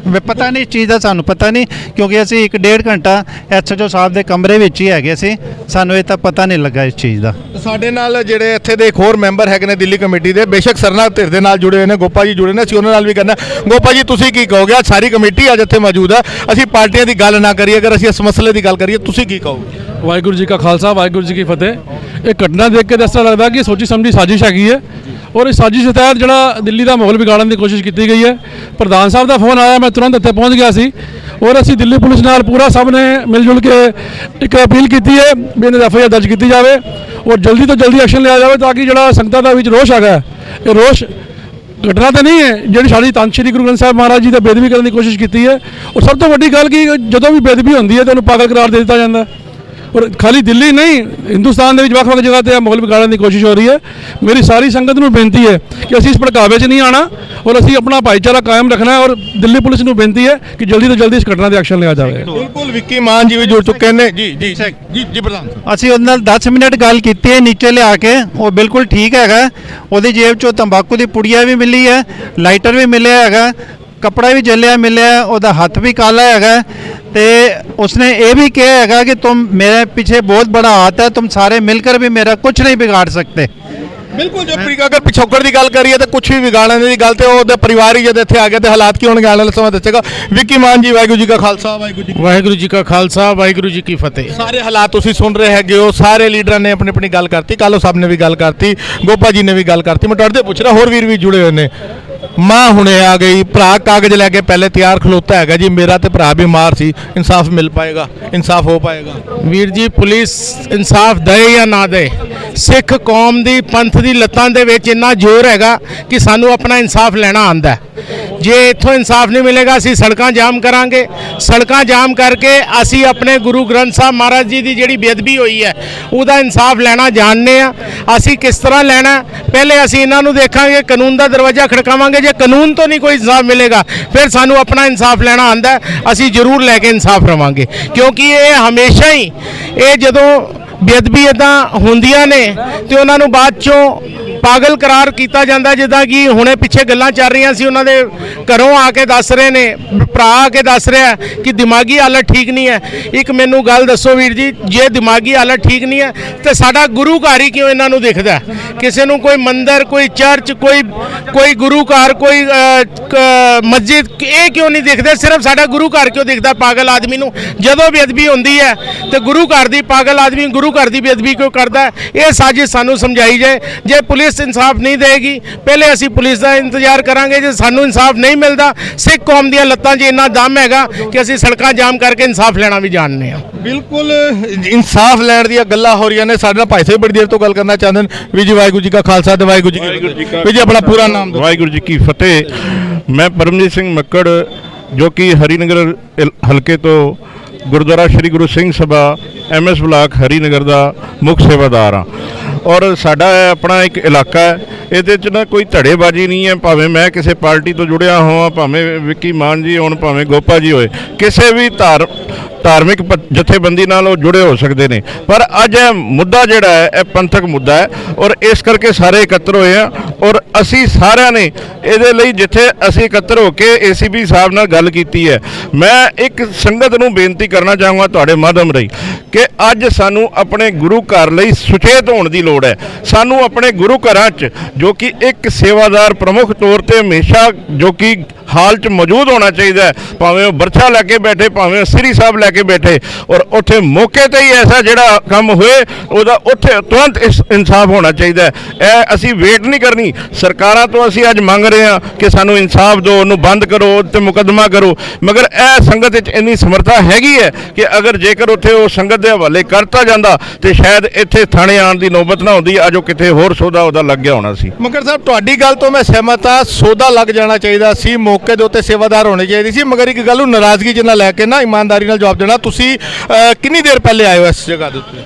ਪਤਾ ਨਹੀਂ ਇਸ ਚੀਜ਼ ਦਾ, ਸਾਨੂੰ ਪਤਾ ਨਹੀਂ, ਕਿਉਂਕਿ ਅਸੀਂ 1-1.5 ਘੰਟਾ SHO ਸਾਹਿਬ ਦੇ ਕਮਰੇ ਵਿੱਚ ਹੀ ਹੈਗੇ ਸੀ, ਸਾਨੂੰ ਇਹ ਤਾਂ ਪਤਾ ਨਹੀਂ ਲੱਗਾ ਇਸ ਚੀਜ਼ ਦਾ। ਸਾਡੇ ਨਾਲ ਜਿਹੜੇ ਇੱਥੇ ਦੇ ਇੱਕ ਹੋਰ ਮੈਂਬਰ ਹੈਗੇ ਨੇ ਦਿੱਲੀ ਕਮੇਟੀ ਦੇ, ਬੇਸ਼ੱਕ ਸਰਨਾ ਧਿਰ ਦੇ ਨਾਲ ਜੁੜੇ ਹੋਏ ਨੇ, ਗੋਪਾ ਜੀ ਜੁੜੇ ਨੇ, ਅਸੀਂ ਉਹਨਾਂ ਨਾਲ ਵੀ ਕਰਨਾ। ਗੋਪਾ ਜੀ ਤੁਸੀਂ ਕੀ ਕਹੋਗੇ? ਅੱਜ ਸਾਰੀ ਕਮੇਟੀ ਅੱਜ ਇੱਥੇ ਮੌਜੂਦ ਹੈ, ਅਸੀਂ ਪਾਰਟੀਆਂ ਦੀ ਗੱਲ ਨਾ ਕਰੀਏ, ਅਗਰ ਅਸੀਂ ਇਸ ਮਸਲੇ ਦੀ ਗੱਲ ਕਰੀਏ, ਤੁਸੀਂ ਕੀ ਕਹੋਗੇ? ਵਾਹਿਗੁਰੂ ਜੀ ਕਾ ਖਾਲਸਾ ਵਾਹਿਗੁਰੂ ਜੀ ਕੀ ਫਤਿਹ। ਇਹ ਘਟਨਾ ਦੇਖ ਕੇ ਤਾਂ ਇਸ ਤਰ੍ਹਾਂ ਲੱਗਦਾ ਕਿ ਸੋਚੀ ਸਮਝੀ ਸਾਜ਼ਿਸ਼ ਹੈਗੀ ਹੈ। ਔਰ ਇਸ ਸਾਜ਼ਿਸ਼ ਦੇ ਤਹਿਤ ਜਿਹੜਾ ਦਿੱਲੀ ਦਾ ਮਾਹੌਲ ਵਿਗਾੜਨ ਦੀ ਕੋਸ਼ਿਸ਼ ਕੀਤੀ ਗਈ ਹੈ। ਪ੍ਰਧਾਨ ਸਾਹਿਬ ਦਾ ਫੋਨ ਆਇਆ, ਮੈਂ ਤੁਰੰਤ ਇੱਥੇ ਪਹੁੰਚ ਗਿਆ ਸੀ। ਔਰ ਅਸੀਂ ਦਿੱਲੀ ਪੁਲਿਸ ਨਾਲ ਪੂਰਾ ਸਭ ਨੇ ਮਿਲ ਜੁਲ ਕੇ ਇੱਕ ਅਪੀਲ ਕੀਤੀ ਹੈ ਵੀ ਇਹਨਾਂ ਦੀ FIR ਦਰਜ ਕੀਤੀ ਜਾਵੇ ਔਰ ਜਲਦੀ ਤੋਂ ਜਲਦੀ ਐਕਸ਼ਨ ਲਿਆ ਜਾਵੇ, ਤਾਂ ਕਿ ਜਿਹੜਾ ਸੰਗਤਾਂ ਦਾ ਵਿੱਚ ਰੋਸ਼ ਹੈਗਾ, ਇਹ ਰੋਸ਼ ਘਟਨਾ ਤਾਂ ਨਹੀਂ ਹੈ ਜਿਹੜੀ ਸਾਡੀ ਤਨ ਸ਼੍ਰੀ ਗੁਰੂ ਗ੍ਰੰਥ ਸਾਹਿਬ ਮਹਾਰਾਜ ਜੀ ਦਾ ਬੇਦਬੀ ਕਰਨ ਦੀ ਕੋਸ਼ਿਸ਼ ਕੀਤੀ ਹੈ। ਔਰ ਸਭ ਤੋਂ ਵੱਡੀ ਗੱਲ ਕਿ ਜਦੋਂ ਵੀ ਬੇਦਬੀ ਹੁੰਦੀ ਹੈ ਤਾਂ ਉਹਨੂੰ ਪਾਗਲ ਕਰਾਰ ਦੇ ਦਿੱਤਾ ਜਾਂਦਾ। ਔਰ ਖਾਲੀ ਦਿੱਲੀ ਨਹੀਂ, ਹਿੰਦੁਸਤਾਨ ਦੇ ਵਿੱਚ ਵੱਖ-ਵੱਖ ਜਗ੍ਹਾ ਤੇ ਮਾਹੌਲ ਵਿਗਾੜਨ ਦੀ ਕੋਸ਼ਿਸ਼ ਹੋ ਰਹੀ ਹੈ। ਮੇਰੀ ਸਾਰੀ ਸੰਗਤ ਨੂੰ ਬੇਨਤੀ ਹੈ ਕਿ ਅਸੀਂ ਇਸ ਭੜਕਾਵੇ 'ਚ ਨਹੀਂ ਆਣਾ ਔਰ ਅਸੀਂ ਆਪਣਾ ਭਾਈਚਾਰਾ ਕਾਇਮ ਰੱਖਣਾ ਹੈ। ਔਰ ਦਿੱਲੀ ਪੁਲਿਸ ਨੂੰ ਬੇਨਤੀ ਹੈ ਕਿ ਜਲਦੀ ਤੋਂ ਜਲਦੀ ਇਸ ਘਟਨਾ ਦੇ ਐਕਸ਼ਨ ਲਿਆ ਜਾਵੇ। ਬਿਲਕੁਲ, ਵਿੱਕੀ ਮਾਨ ਜੀ ਵੀ ਜੁੜ ਚੁੱਕੇ ਨੇ। ਜੀ ਪ੍ਰਧਾਨ, ਅਸੀਂ ਉਹਦੇ ਨਾਲ 10 ਮਿੰਟ ਗੱਲ ਕੀਤੀ ਹੈ ਨੀਚੇ ਲਿਆ ਕੇ, ਉਹ ਬਿਲਕੁਲ ਠੀਕ ਹੈਗਾ। ਉਹਦੀ ਜੇਬ 'ਚੋਂ ਤੰਬਾਕੂ ਦੀ ਪੁੜੀਆ ਵੀ ਮਿਲੀ ਹੈ, ਲਾਈਟਰ ਵੀ ਮਿਲਿਆ ਹੈਗਾ, कपड़ा भी जलिया मिले, ਉਹਦਾ हथ भी काला हैगा। तो उसने ये भी कहा हैगा कि तुम मेरे पीछे बहुत बड़ा हाथ है, तुम सारे मिलकर भी मेरा कुछ नहीं बिगाड़ सकते। बिल्कुल, जो अगर पिछोकड़ की गल करिए तो कुछ भी बिगाड़ने की गल तो परिवार ही जब इतने आ गए तो हालात की होने आने वाले समय दसेगा। विक्की मान जी, वाहिगुरू जी का खालसा, वाहिगुरू जी का खालसा, वाहिगुरू जी की फतेह। सारे हालात तुसीं सुन रहे हैगे हो, सारे लीडर ने अपनी गल करती, कालो साहब ने भी गल करती, गोपा जी ने भी गल करती, मैं तुहाडे पूछ रहा होर वीर भी जुड़े हुए ने। ਮਾਂ ਹੁਣੇ ਆ ਗਈ, ਭਰਾ ਕਾਗਜ਼ ਲੈ ਕੇ ਪਹਿਲੇ ਤਿਆਰ ਖਲੋਤਾ ਹੈਗਾ ਜੀ, ਮੇਰਾ ਤੇ ਭਰਾ ਬਿਮਾਰ ਸੀ, ਇਨਸਾਫ ਮਿਲ ਪਾਏਗਾ, ਇਨਸਾਫ ਹੋ ਪਾਏਗਾ? ਵੀਰ ਜੀ ਪੁਲਿਸ ਇਨਸਾਫ ਦੇ ਜਾਂ ਨਾ ਦੇ, ਸਿੱਖ ਕੌਮ ਦੀ ਪੰਥ ਦੀ ਲੱਤਾਂ ਦੇ ਵਿੱਚ ਇੰਨਾ ਜ਼ੋਰ ਹੈਗਾ ਕਿ ਸਾਨੂੰ ਆਪਣਾ ਇਨਸਾਫ ਲੈਣਾ ਆਂਦਾ। ਜੇ ਇੱਥੋਂ ਇਨਸਾਫ ਨਹੀਂ ਮਿਲੇਗਾ ਅਸੀਂ ਸੜਕਾਂ ਜਾਮ ਕਰਾਂਗੇ। ਸੜਕਾਂ ਜਾਮ ਕਰਕੇ ਅਸੀਂ ਆਪਣੇ ਗੁਰੂ ਗ੍ਰੰਥ ਸਾਹਿਬ ਮਹਾਰਾਜ ਜੀ ਦੀ ਜਿਹੜੀ ਬੇਅਦਬੀ ਹੋਈ ਹੈ ਉਹਦਾ ਇਨਸਾਫ ਲੈਣਾ ਜਾਣਦੇ ਆ। ਅਸੀਂ ਕਿਸ ਤਰ੍ਹਾਂ ਲੈਣਾ, ਪਹਿਲੇ ਅਸੀਂ ਇਹਨਾਂ ਨੂੰ ਦੇਖਾਂਗੇ, ਕਾਨੂੰਨ ਦਾ ਦਰਵਾਜ਼ਾ ਖੜਕਾਵਾਂਗੇ। ਜੇ ਕਾਨੂੰਨ ਤੋਂ ਨਹੀਂ ਕੋਈ ਇਨਸਾਫ ਮਿਲੇਗਾ ਫਿਰ ਸਾਨੂੰ ਆਪਣਾ ਇਨਸਾਫ ਲੈਣਾ ਆਂਦਾ, ਅਸੀਂ ਜ਼ਰੂਰ ਲੈ ਕੇ ਇਨਸਾਫ ਰਵਾਂਗੇ। ਕਿਉਂਕਿ ਇਹ ਹਮੇਸ਼ਾ ਹੀ ਜਦੋਂ ਬੇਅਦਬੀ ਇੱਦਾਂ ਹੁੰਦੀਆਂ ਨੇ ਤੇ ਉਹਨਾਂ ਨੂੰ ਬਾਅਦ ਚੋਂ ਪਾਗਲ ਕਰਾਰ ਕੀਤਾ ਜਾਂਦਾ, ਜਿੱਦਾਂ ਕਿ ਹੁਣੇ ਪਿੱਛੇ ਗੱਲਾਂ ਚੱਲ ਰਹੀਆਂ ਸੀ, ਉਹਨਾਂ ਦੇ ਘਰੋਂ ਆ ਕੇ ਦੱਸ ਰਹੇ ਨੇ, ਭਰਾ ਆ ਕੇ ਦੱਸ ਰਿਹਾ ਕਿ ਦਿਮਾਗੀ ਹਾਲਤ ਠੀਕ ਨਹੀਂ ਹੈ। ਇੱਕ ਮੈਨੂੰ ਗੱਲ ਦੱਸੋ ਵੀਰ ਜੀ, ਜੇ ਦਿਮਾਗੀ ਹਾਲਤ ਠੀਕ ਨਹੀਂ ਹੈ ਤੇ ਸਾਡਾ ਗੁਰੂ ਘਰ ਹੀ ਕਿਉਂ ਇਹਨਾਂ ਨੂੰ ਦਿਖਦਾ? ਕਿਸੇ ਨੂੰ ਕੋਈ ਮੰਦਿਰ, ਕੋਈ ਚਰਚ, ਕੋਈ ਗੁਰੂ ਘਰ, ਕੋਈ ਮਸਜਿਦ, ਇਹ ਕਿਉਂ ਨਹੀਂ ਦਿਖਦੇ? ਸਿਰਫ ਸਾਡਾ ਗੁਰੂ ਘਰ ਕਿਉਂ ਦਿਖਦਾ ਪਾਗਲ ਆਦਮੀ ਨੂੰ? ਜਦੋਂ ਬੇਅਦਬੀ ਹੁੰਦੀ ਹੈ ਤੇ ਗੁਰੂ ਘਰ ਦੀ ਪਾਗਲ ਆਦਮੀ ਗੁਰੂ ਘਰ ਦੀ ਬੇਅਦਬੀ ਕਿਉਂ ਕਰਦਾ? ਇਹ ਸਾਜ਼ਿਸ਼ ਸਾਨੂੰ ਸਮਝਾਈ ਜਾਏ। ਜੇ ਪੁਲਿਸ ਇਨਸਾਫ ਨਹੀਂ ਦੇਗੀ, ਪਹਿਲੇ ਅਸੀਂ ਪੁਲਿਸ ਦਾ ਇੰਤਜ਼ਾਰ ਕਰਾਂਗੇ। ਜੇ ਸਾਨੂੰ ਇਨਸਾਫ ਨਹੀਂ ਮਿਲਦਾ, ਸਿੱਖ ਕੌਮ ਦੀਆਂ ਲੱਤਾਂ 'ਚ ਇੰਨਾ ਦਮ ਹੈਗਾ ਕਿ ਅਸੀਂ ਸੜਕਾਂ ਜਾਮ ਕਰਕੇ ਇਨਸਾਫ ਲੈਣਾ ਵੀ ਜਾਣਦੇ ਹਾਂ। ਬਿਲਕੁਲ ਇਨਸਾਫ ਲੈਣ ਦੀਆਂ ਗੱਲਾਂ ਹੋ ਰਹੀਆਂ ਨੇ। ਸਾਡੇ ਨਾਲ ਭਾਈ ਸਾਹਿਬ ਬੜੀ ਦੇਰ ਤੋਂ ਗੱਲ ਕਰਨਾ ਚਾਹੁੰਦੇ ਨੇ। ਵੀਰ ਜੀ ਵਾਹਿਗੁਰੂ ਜੀ ਕਾ ਖਾਲਸਾ ਤੇ ਵਾਹਿਗੁਰੂ ਜੀ ਕੀ ਫਤਿਹ। ਵੀਰ ਜੀ ਆਪਣਾ ਪੂਰਾ ਨਾਮ ਦਿਓ। ਵਾਹਿਗੁਰੂ ਜੀ ਕੀ ਫਤਿਹ। ਮੈਂ ਪਰਮਜੀਤ ਸਿੰਘ ਮੱਕੜ, ਜੋ ਕਿ ਹਰੀਨਗਰ ਹਲਕੇ ਤੋਂ ਗੁਰਦੁਆਰਾ ਸ਼੍ਰੀ ਗੁਰੂ ਸਿੰਘ ਸਭਾ MS ਬਲਾਕ ਹਰੀਨਗਰ ਦਾ ਮੁੱਖ ਸੇਵਾਦਾਰ ਹਾਂ। ਔਰ ਸਾਡਾ ਆਪਣਾ ਇੱਕ ਇਲਾਕਾ ਹੈ, ਇਹਦੇ 'ਚ ਨਾ ਕੋਈ ਧੜੇਬਾਜ਼ੀ ਨਹੀਂ ਹੈ। ਭਾਵੇਂ ਮੈਂ ਕਿਸੇ ਪਾਰਟੀ ਤੋਂ ਜੁੜਿਆ ਹੋਵਾਂ, ਭਾਵੇਂ ਵਿੱਕੀ ਮਾਨ ਜੀ ਹੋਣ, ਭਾਵੇਂ ਗੋਪਾ ਜੀ ਹੋਏ, ਕਿਸੇ ਵੀ ਧਾਰਮਿਕ ਜਥੇਬੰਦੀ ਨਾਲ ਉਹ ਜੁੜੇ ਹੋ ਸਕਦੇ ਨੇ। ਪਰ ਅੱਜ ਇਹ ਮੁੱਦਾ ਜਿਹੜਾ ਹੈ ਇਹ ਪੰਥਕ ਮੁੱਦਾ ਹੈ ਔਰ ਇਸ ਕਰਕੇ ਸਾਰੇ ਇਕੱਤਰ ਹੋਏ ਆ। ਔਰ ਅਸੀਂ ਸਾਰਿਆਂ ਨੇ ਇਹਦੇ ਲਈ ਜਿੱਥੇ ਅਸੀਂ ਇਕੱਤਰ ਹੋ ਕੇ ACP ਸਾਹਿਬ ਨਾਲ ਗੱਲ ਕੀਤੀ ਹੈ, ਮੈਂ ਇੱਕ ਸੰਗਤ ਨੂੰ ਬੇਨਤੀ ਕਰਨਾ ਚਾਹਾਂਗਾ ਤੁਹਾਡੇ ਮਾਧਿਅਮ ਰਾਹੀਂ ਕਿ ਅੱਜ ਸਾਨੂੰ ਆਪਣੇ ਗੁਰੂ ਘਰ ਲਈ ਸੁਚੇਤ ਹੋਣ ਦੀ ਲੋੜ ਹੈ। ਸਾਨੂੰ ਆਪਣੇ ਗੁਰੂ ਘਰਾਂ 'ਚ ਜੋ ਕਿ ਇੱਕ ਸੇਵਾਦਾਰ ਪ੍ਰਮੁੱਖ ਤੌਰ ਤੇ ਹਮੇਸ਼ਾ ਜੋ ਕਿ ਹਾਲ 'ਚ ਮੌਜੂਦ ਹੋਣਾ ਚਾਹੀਦਾ ਹੈ, ਭਾਵੇਂ ਉਹ ਬਰਛਾ ਲੈ ਕੇ ਬੈਠੇ, ਭਾਵੇਂ ਉਹ ਸ੍ਰੀ ਸਾਹਿਬ ਲੈ ਕੇ ਬੈਠੇ, ਔਰ ਉੱਥੇ ਮੌਕੇ ਤੇ ਹੀ ਐਸਾ ਜਿਹੜਾ ਕੰਮ ਹੋਏ ਉਹਦਾ ਉੱਥੇ ਤੁਰੰਤ ਇਨਸਾਫ ਹੋਣਾ ਚਾਹੀਦਾ ਹੈ। ਇਹ ਅਸੀਂ ਵੇਟ ਨਹੀਂ ਕਰਨੀ। ਸਰਕਾਰਾਂ ਤੋਂ ਅਸੀਂ ਅੱਜ ਮੰਗ ਰਹੇ ਹਾਂ ਕਿ ਸਾਨੂੰ ਇਨਸਾਫ ਦਿਓ, ਉਹਨੂੰ ਬੰਦ ਕਰੋ ਤੇ ਮੁਕੱਦਮਾ ਕਰੋ, ਮਗਰ ਇਹ ਸੰਗਤ ਵਿੱਚ ਇੰਨੀ ਸਮਰੱਥਾ ਹੈਗੀ ਹੈ ਕਿ ਅਗਰ ਜੇਕਰ ਉੱਥੇ ਉਹ ਸੰਗਤ ਦੇ ਹਵਾਲੇ ਕਰਤਾ ਜਾਂਦਾ ਤੇ ਸ਼ਾਇਦ ਇੱਥੇ ਥਾਣੇ ਆਉਣ ਦੀ ਨੌਬਤ ਨਾ ਹੁੰਦੀ, ਅੱਜ ਉਹ ਕਿਤੇ ਹੋਰ ਸੌਦਾ ਉਹਦਾ ਲੱਗ ਗਿਆ ਹੋਣਾ ਸੀ। ਮਗਰ ਸਾਹਿਬ ਤੁਹਾਡੀ ਗੱਲ ਤੋਂ ਮੈਂ ਸਹਿਮਤ ਹਾਂ, ਸੌਦਾ ਲੱਗ ਜਾਣਾ ਚਾਹੀਦਾ ਸੀ, ਮੌਕੇ ਦੇ ਉੱਤੇ ਸੇਵਾਦਾਰ ਹੋਣੇ ਚਾਹੀਦੇ ਸੀ। ਮਗਰ ਇੱਕ ਗੱਲ ਨੂੰ ਨਾਰਾਜ਼ਗੀ 'ਚ ਨਾ ਲੈ ਕੇ ਨਾ ਇਮਾਨਦਾਰੀ ਨਾਲ ਜਵਾਬ ਦੇਣਾ। ਤੁਸੀਂ ਕਿੰਨੀ ਦੇਰ ਪਹਿਲੇ ਆਏ ਹੋ ਇਸ ਜਗ੍ਹਾ ਦੇ ਉੱਤੇ?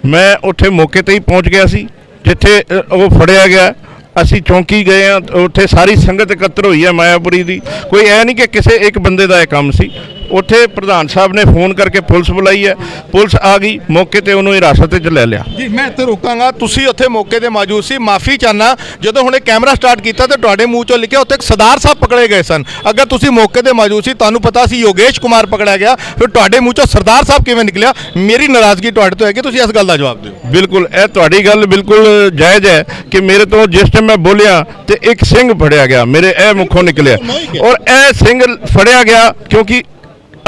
ਮੈਂ ਉੱਥੇ ਮੌਕੇ ਤੇ ਹੀ ਪਹੁੰਚ ਗਿਆ ਸੀ ਜਿੱਥੇ ਉਹ ਫੜਿਆ ਗਿਆ। ਅਸੀਂ ਚੌਂਕੀ ਗਏ ਹਾਂ, ਉੱਥੇ ਸਾਰੀ ਸੰਗਤ ਇਕੱਤਰ ਹੋਈ ਹੈ ਮਾਇਆਪੁਰੀ ਦੀ। ਕੋਈ ਐ ਨਹੀਂ ਕਿ ਕਿਸੇ ਇੱਕ ਬੰਦੇ ਦਾ ਇਹ ਕੰਮ ਸੀ। ਉੱਥੇ ਪ੍ਰਧਾਨ ਸਾਹਿਬ ਨੇ ਫੋਨ ਕਰਕੇ ਪੁਲਿਸ ਬੁਲਾਈ ਹੈ, ਪੁਲਿਸ ਆ ਗਈ, ਮੌਕੇ ਤੇ ਉਹਨੂੰ ਹਿਰਾਸਤ ਵਿੱਚ ਲੈ ਲਿਆ। ਜੀ ਮੈਂ ਇੱਥੇ ਰੋਕਾਂਗਾ, ਤੁਸੀਂ ਉੱਥੇ ਮੌਕੇ ਤੇ ਮੌਜੂਦ ਸੀ। ਮਾਫੀ ਚਾਹਨਾ, ਜਦੋਂ ਹੁਣੇ ਕੈਮਰਾ ਸਟਾਰਟ ਕੀਤਾ ਤੇ ਤੁਹਾਡੇ ਮੂੰਹ ਚੋਂ ਲਿਖਿਆ ਉੱਥੇ ਇੱਕ ਸਰਦਾਰ ਸਾਹਿਬ ਪਕੜੇ ਗਏ ਸਨ। ਅਗਰ ਤੁਸੀਂ ਮੌਕੇ ਤੇ ਮੌਜੂਦ ਸੀ, ਤੁਹਾਨੂੰ ਪਤਾ ਸੀ ਯੋਗੇਸ਼ ਕੁਮਾਰ ਪਕੜਿਆ ਗਿਆ, ਫਿਰ ਤੁਹਾਡੇ ਮੂੰਹ ਚੋਂ ਸਰਦਾਰ ਸਾਹਿਬ ਕਿਵੇਂ ਨਿਕਲਿਆ? ਮੇਰੀ ਨਾਰਾਜ਼ਗੀ ਤੁਹਾਡੇ ਤੋਂ ਹੈ ਕਿ ਤੁਸੀਂ ਇਸ ਗੱਲ ਦਾ ਜਵਾਬ ਦਿਓ। ਬਿਲਕੁਲ, ਇਹ ਤੁਹਾਡੀ ਗੱਲ ਬਿਲਕੁਲ ਜਾਇਜ਼ ਹੈ ਕਿ ਮੇਰੇ ਤੋਂ ਜਿਸ ਟਾਈਮ ਮੈਂ ਬੋਲਿਆ ਤੇ ਇੱਕ ਸਿੰਘ ਫੜਿਆ ਗਿਆ, ਮੇਰੇ ਇਹ ਮੁੱਖੋਂ ਨਿਕਲਿਆ। ਔਰ ਇਹ ਸਿੰਘ ਫੜਿਆ ਗਿਆ ਕਿਉਂਕਿ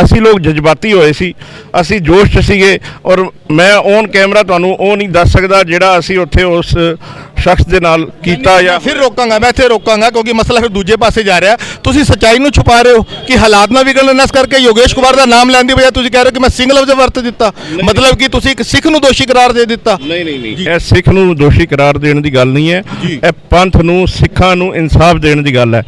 ਅਸੀਂ ਲੋਕ ਜਜ਼ਬਾਤੀ ਹੋਏ ਸੀ, ਅਸੀਂ ਜੋਸ਼ 'ਚ ਸੀਗੇ। ਔਰ ਮੈਂ ਔਨ ਕੈਮਰਾ ਤੁਹਾਨੂੰ ਉਹ ਨਹੀਂ ਦੱਸ ਸਕਦਾ ਜਿਹੜਾ ਅਸੀਂ ਉੱਥੇ ਉਸ ਸ਼ਖਸ ਦੇ ਨਾਲ ਕੀਤਾ। ਜਾਂ ਫਿਰ ਰੋਕਾਂਗਾ, ਮੈਂ ਇੱਥੇ ਰੋਕਾਂਗਾ ਕਿਉਂਕਿ ਮਸਲਾ ਫਿਰ ਦੂਜੇ ਪਾਸੇ ਜਾ ਰਿਹਾ। ਤੁਸੀਂ ਸੱਚਾਈ ਨੂੰ ਛੁਪਾ ਰਹੇ ਹੋ ਕਿ ਹਾਲਾਤ ਨਾ ਵਿਗੜਨ, ਇਸ ਕਰਕੇ ਯੋਗੇਸ਼ ਕੁਮਾਰ ਦਾ ਨਾਮ ਲੈਣ ਦੀ ਬਜਾਏ ਤੁਸੀਂ ਕਹਿ ਰਹੇ ਹੋ ਕਿ ਮੈਂ ਸਿੰਘ ਲਫ਼ਜ਼ ਵਰਤ ਦਿੱਤਾ, ਮਤਲਬ ਕਿ ਤੁਸੀਂ ਇੱਕ ਸਿੱਖ ਨੂੰ ਦੋਸ਼ੀ ਕਰਾਰ ਦੇ ਦਿੱਤਾ। ਨਹੀਂ, ਇਹ ਸਿੱਖ ਨੂੰ ਦੋਸ਼ੀ ਕਰਾਰ ਦੇਣ ਦੀ ਗੱਲ ਨਹੀਂ ਹੈ, ਇਹ ਪੰਥ ਨੂੰ, ਸਿੱਖਾਂ ਨੂੰ ਇਨਸਾਫ ਦੇਣ ਦੀ ਗੱਲ ਹੈ।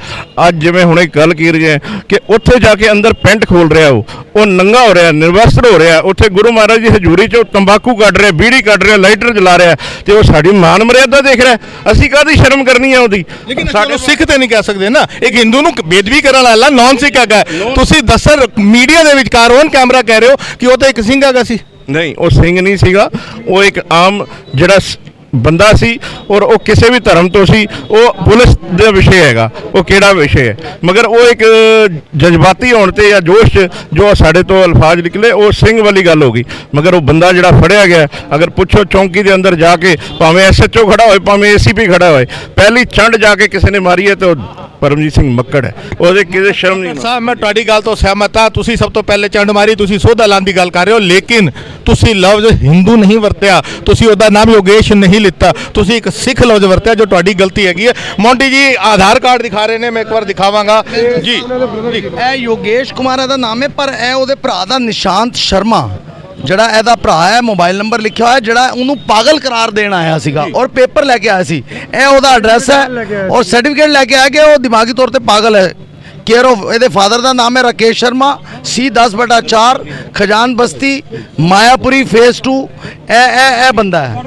ਅੱਜ ਜਿਵੇਂ ਹੁਣੇ ਗੱਲ ਕੀ ਰਹੀ ਹੈ ਕਿ ਉੱਥੇ ਜਾ ਕੇ ਅੰਦਰ ਪੈਂਟ ਖੋਲ ਰਿਹਾ, ਉਹ ਨੰਗਾ ਹੋ ਰਿਹਾ, ਨਿਰਵਸਤਰ ਹੋ ਰਿਹਾ, ਉੱਥੇ ਗੁਰੂ ਮਹਾਰਾਜ ਦੀ ਹਜ਼ੂਰੀ 'ਚ ਤੰਬਾਕੂ ਕੱਢ ਰਿਹਾ, ਬੀੜੀ ਕੱਢ ਰਿਹਾ, ਲਾਈਟਰ ਜਲਾ ਰਿਹਾ, ਤੇ ਉਹ ਸਾਡੀ ਮਾਨ ਮਰਿਆਦਾ ਦੇਖ ਰਿਹਾ। ਅਸੀਂ ਕਾਹਦੀ ਸ਼ਰਮ ਕਰਨੀ ਹੈ ਉਹਦੀ? ਲੇਕਿਨ ਸਾਡੇ ਸਿੱਖ ਤੇ ਨਹੀਂ ਕਹਿ ਸਕਦੇ ਨਾ, ਇੱਕ ਹਿੰਦੂ ਨੂੰ ਬੇਦਬੀ ਕਰਨ ਵਾਲਾ ਨਾਨ ਸਿੱਖ ਹੈਗਾ। ਤੁਸੀਂ ਦੱਸੋ ਮੀਡੀਆ ਦੇ ਵਿਚਕਾਰ ਔਨ ਕੈਮਰਾ ਕਹਿ ਰਹੇ ਹੋ ਕਿ ਉਹ ਤਾਂ ਇੱਕ ਸਿੰਘ ਹੈਗਾ ਸੀ। ਨਹੀਂ, ਉਹ ਸਿੰਘ ਨਹੀਂ ਸੀਗਾ, ਉਹ ਇੱਕ ਆਮ ਜਿਹੜਾ ਬੰਦਾ ਸੀ ਔਰ ਉਹ ਕਿਸੇ ਵੀ ਧਰਮ ਤੋਂ ਸੀ। ਉਹ ਪੁਲਿਸ ਦਾ ਵਿਸ਼ੇ ਹੈਗਾ, ਉਹ ਕਿਹੜਾ ਵਿਸ਼ੇ ਹੈ, ਮਗਰ ਉਹ ਇੱਕ ਜਜ਼ਬਾਤੀ ਹੋਣ ਤੇ ਜਾਂ ਜੋਸ਼ 'ਚ ਜੋ ਸਾਡੇ ਤੋਂ ਅਲਫਾਜ਼ ਨਿਕਲੇ ਉਹ ਸਿੰਘ ਵਾਲੀ ਗੱਲ ਹੋ ਗਈ। ਮਗਰ ਉਹ ਬੰਦਾ ਜਿਹੜਾ ਫੜਿਆ ਗਿਆ, ਅਗਰ ਪੁੱਛੋ ਚੌਂਕੀ ਦੇ ਅੰਦਰ ਜਾ ਕੇ, ਭਾਵੇਂ SHO ਖੜਾ ਹੋਏ, ਭਾਵੇਂ ACP ਖੜਾ ਹੋਏ, ਪਹਿਲੀ ਚੰਡ ਜਾ ਕੇ ਕਿਸੇ ਨੇ ਮਾਰੀ ਹੈ ਤੇ ਪਰਮਜੀਤ ਸਿੰਘ ਮੱਕੜ ਹੈ, ਉਹਦੇ ਕਿਸੇ ਸ਼ਰਮ ਨਹੀਂ। ਸਾਹਿਬ ਮੈਂ ਤੁਹਾਡੀ ਗੱਲ ਤੋਂ ਸਹਿਮਤ ਹਾਂ। ਤੁਸੀਂ ਸਭ ਤੋਂ ਪਹਿਲੇ ਚੰਡ ਮਾਰੀ, ਤੁਸੀਂ ਸੋਧਾ ਲਾਉਣ ਦੀ ਗੱਲ ਕਰ ਰਹੇ ਹੋ, ਲੇਕਿਨ ਤੁਸੀਂ ਲਫ਼ਜ਼ ਹਿੰਦੂ ਨਹੀਂ ਵਰਤਿਆ, ਤੁਸੀਂ ਉਹਦਾ ਨਾਮ ਯੋਗੇਸ਼ ਨਹੀਂ ਲਿੱਤਾ, ਤੁਸੀਂ ਇੱਕ ਸਿੱਖ ਲਫ਼ਜ਼ ਵਰਤਿਆ, ਜੋ ਤੁਹਾਡੀ ਗਲਤੀ ਹੈਗੀ ਹੈ। ਮੌਂਟੀ ਜੀ ਆਧਾਰ ਕਾਰਡ ਦਿਖਾ ਰਹੇ ਨੇ, ਮੈਂ ਇੱਕ ਵਾਰ ਦਿਖਾਵਾਂਗਾ ਜੀ। ਇਹ ਯੋਗੇਸ਼ ਕੁਮਾਰ ਇਹਦਾ ਨਾਮ ਹੈ, ਪਰ ਇਹ ਉਹਦੇ ਭਰਾ ਦਾ ਨਿਸ਼ਾਂਤ ਸ਼ਰਮਾ ਜਿਹੜਾ ਇਹਦਾ ਭਰਾ ਹੈ, ਮੋਬਾਈਲ ਨੰਬਰ ਲਿਖਿਆ ਹੋਇਆ, ਜਿਹੜਾ ਉਹਨੂੰ ਪਾਗਲ ਕਰਾਰ ਦੇਣ ਆਇਆ ਸੀਗਾ ਔਰ ਪੇਪਰ ਲੈ ਕੇ ਆਇਆ ਸੀ। ਇਹ ਉਹਦਾ ਐਡਰੈਸ ਹੈ ਔਰ ਸਰਟੀਫਿਕੇਟ ਲੈ ਕੇ ਆਇਆ ਕਿ ਉਹ ਦਿਮਾਗੀ ਤੌਰ ਤੇ ਪਾਗਲ ਹੈ। केयर ऑफ ਇਹਦੇ ਫਾਦਰ ਦਾ ਨਾਮ ਹੈ ਰਾਕੇਸ਼ ਸ਼ਰਮਾ, C10/4 ਖਜਾਨ ਬਸਤੀ ਮਾਇਆਪੁਰੀ ਫੇਸ 2। ਇਹ ਬੰਦਾ ਹੈ,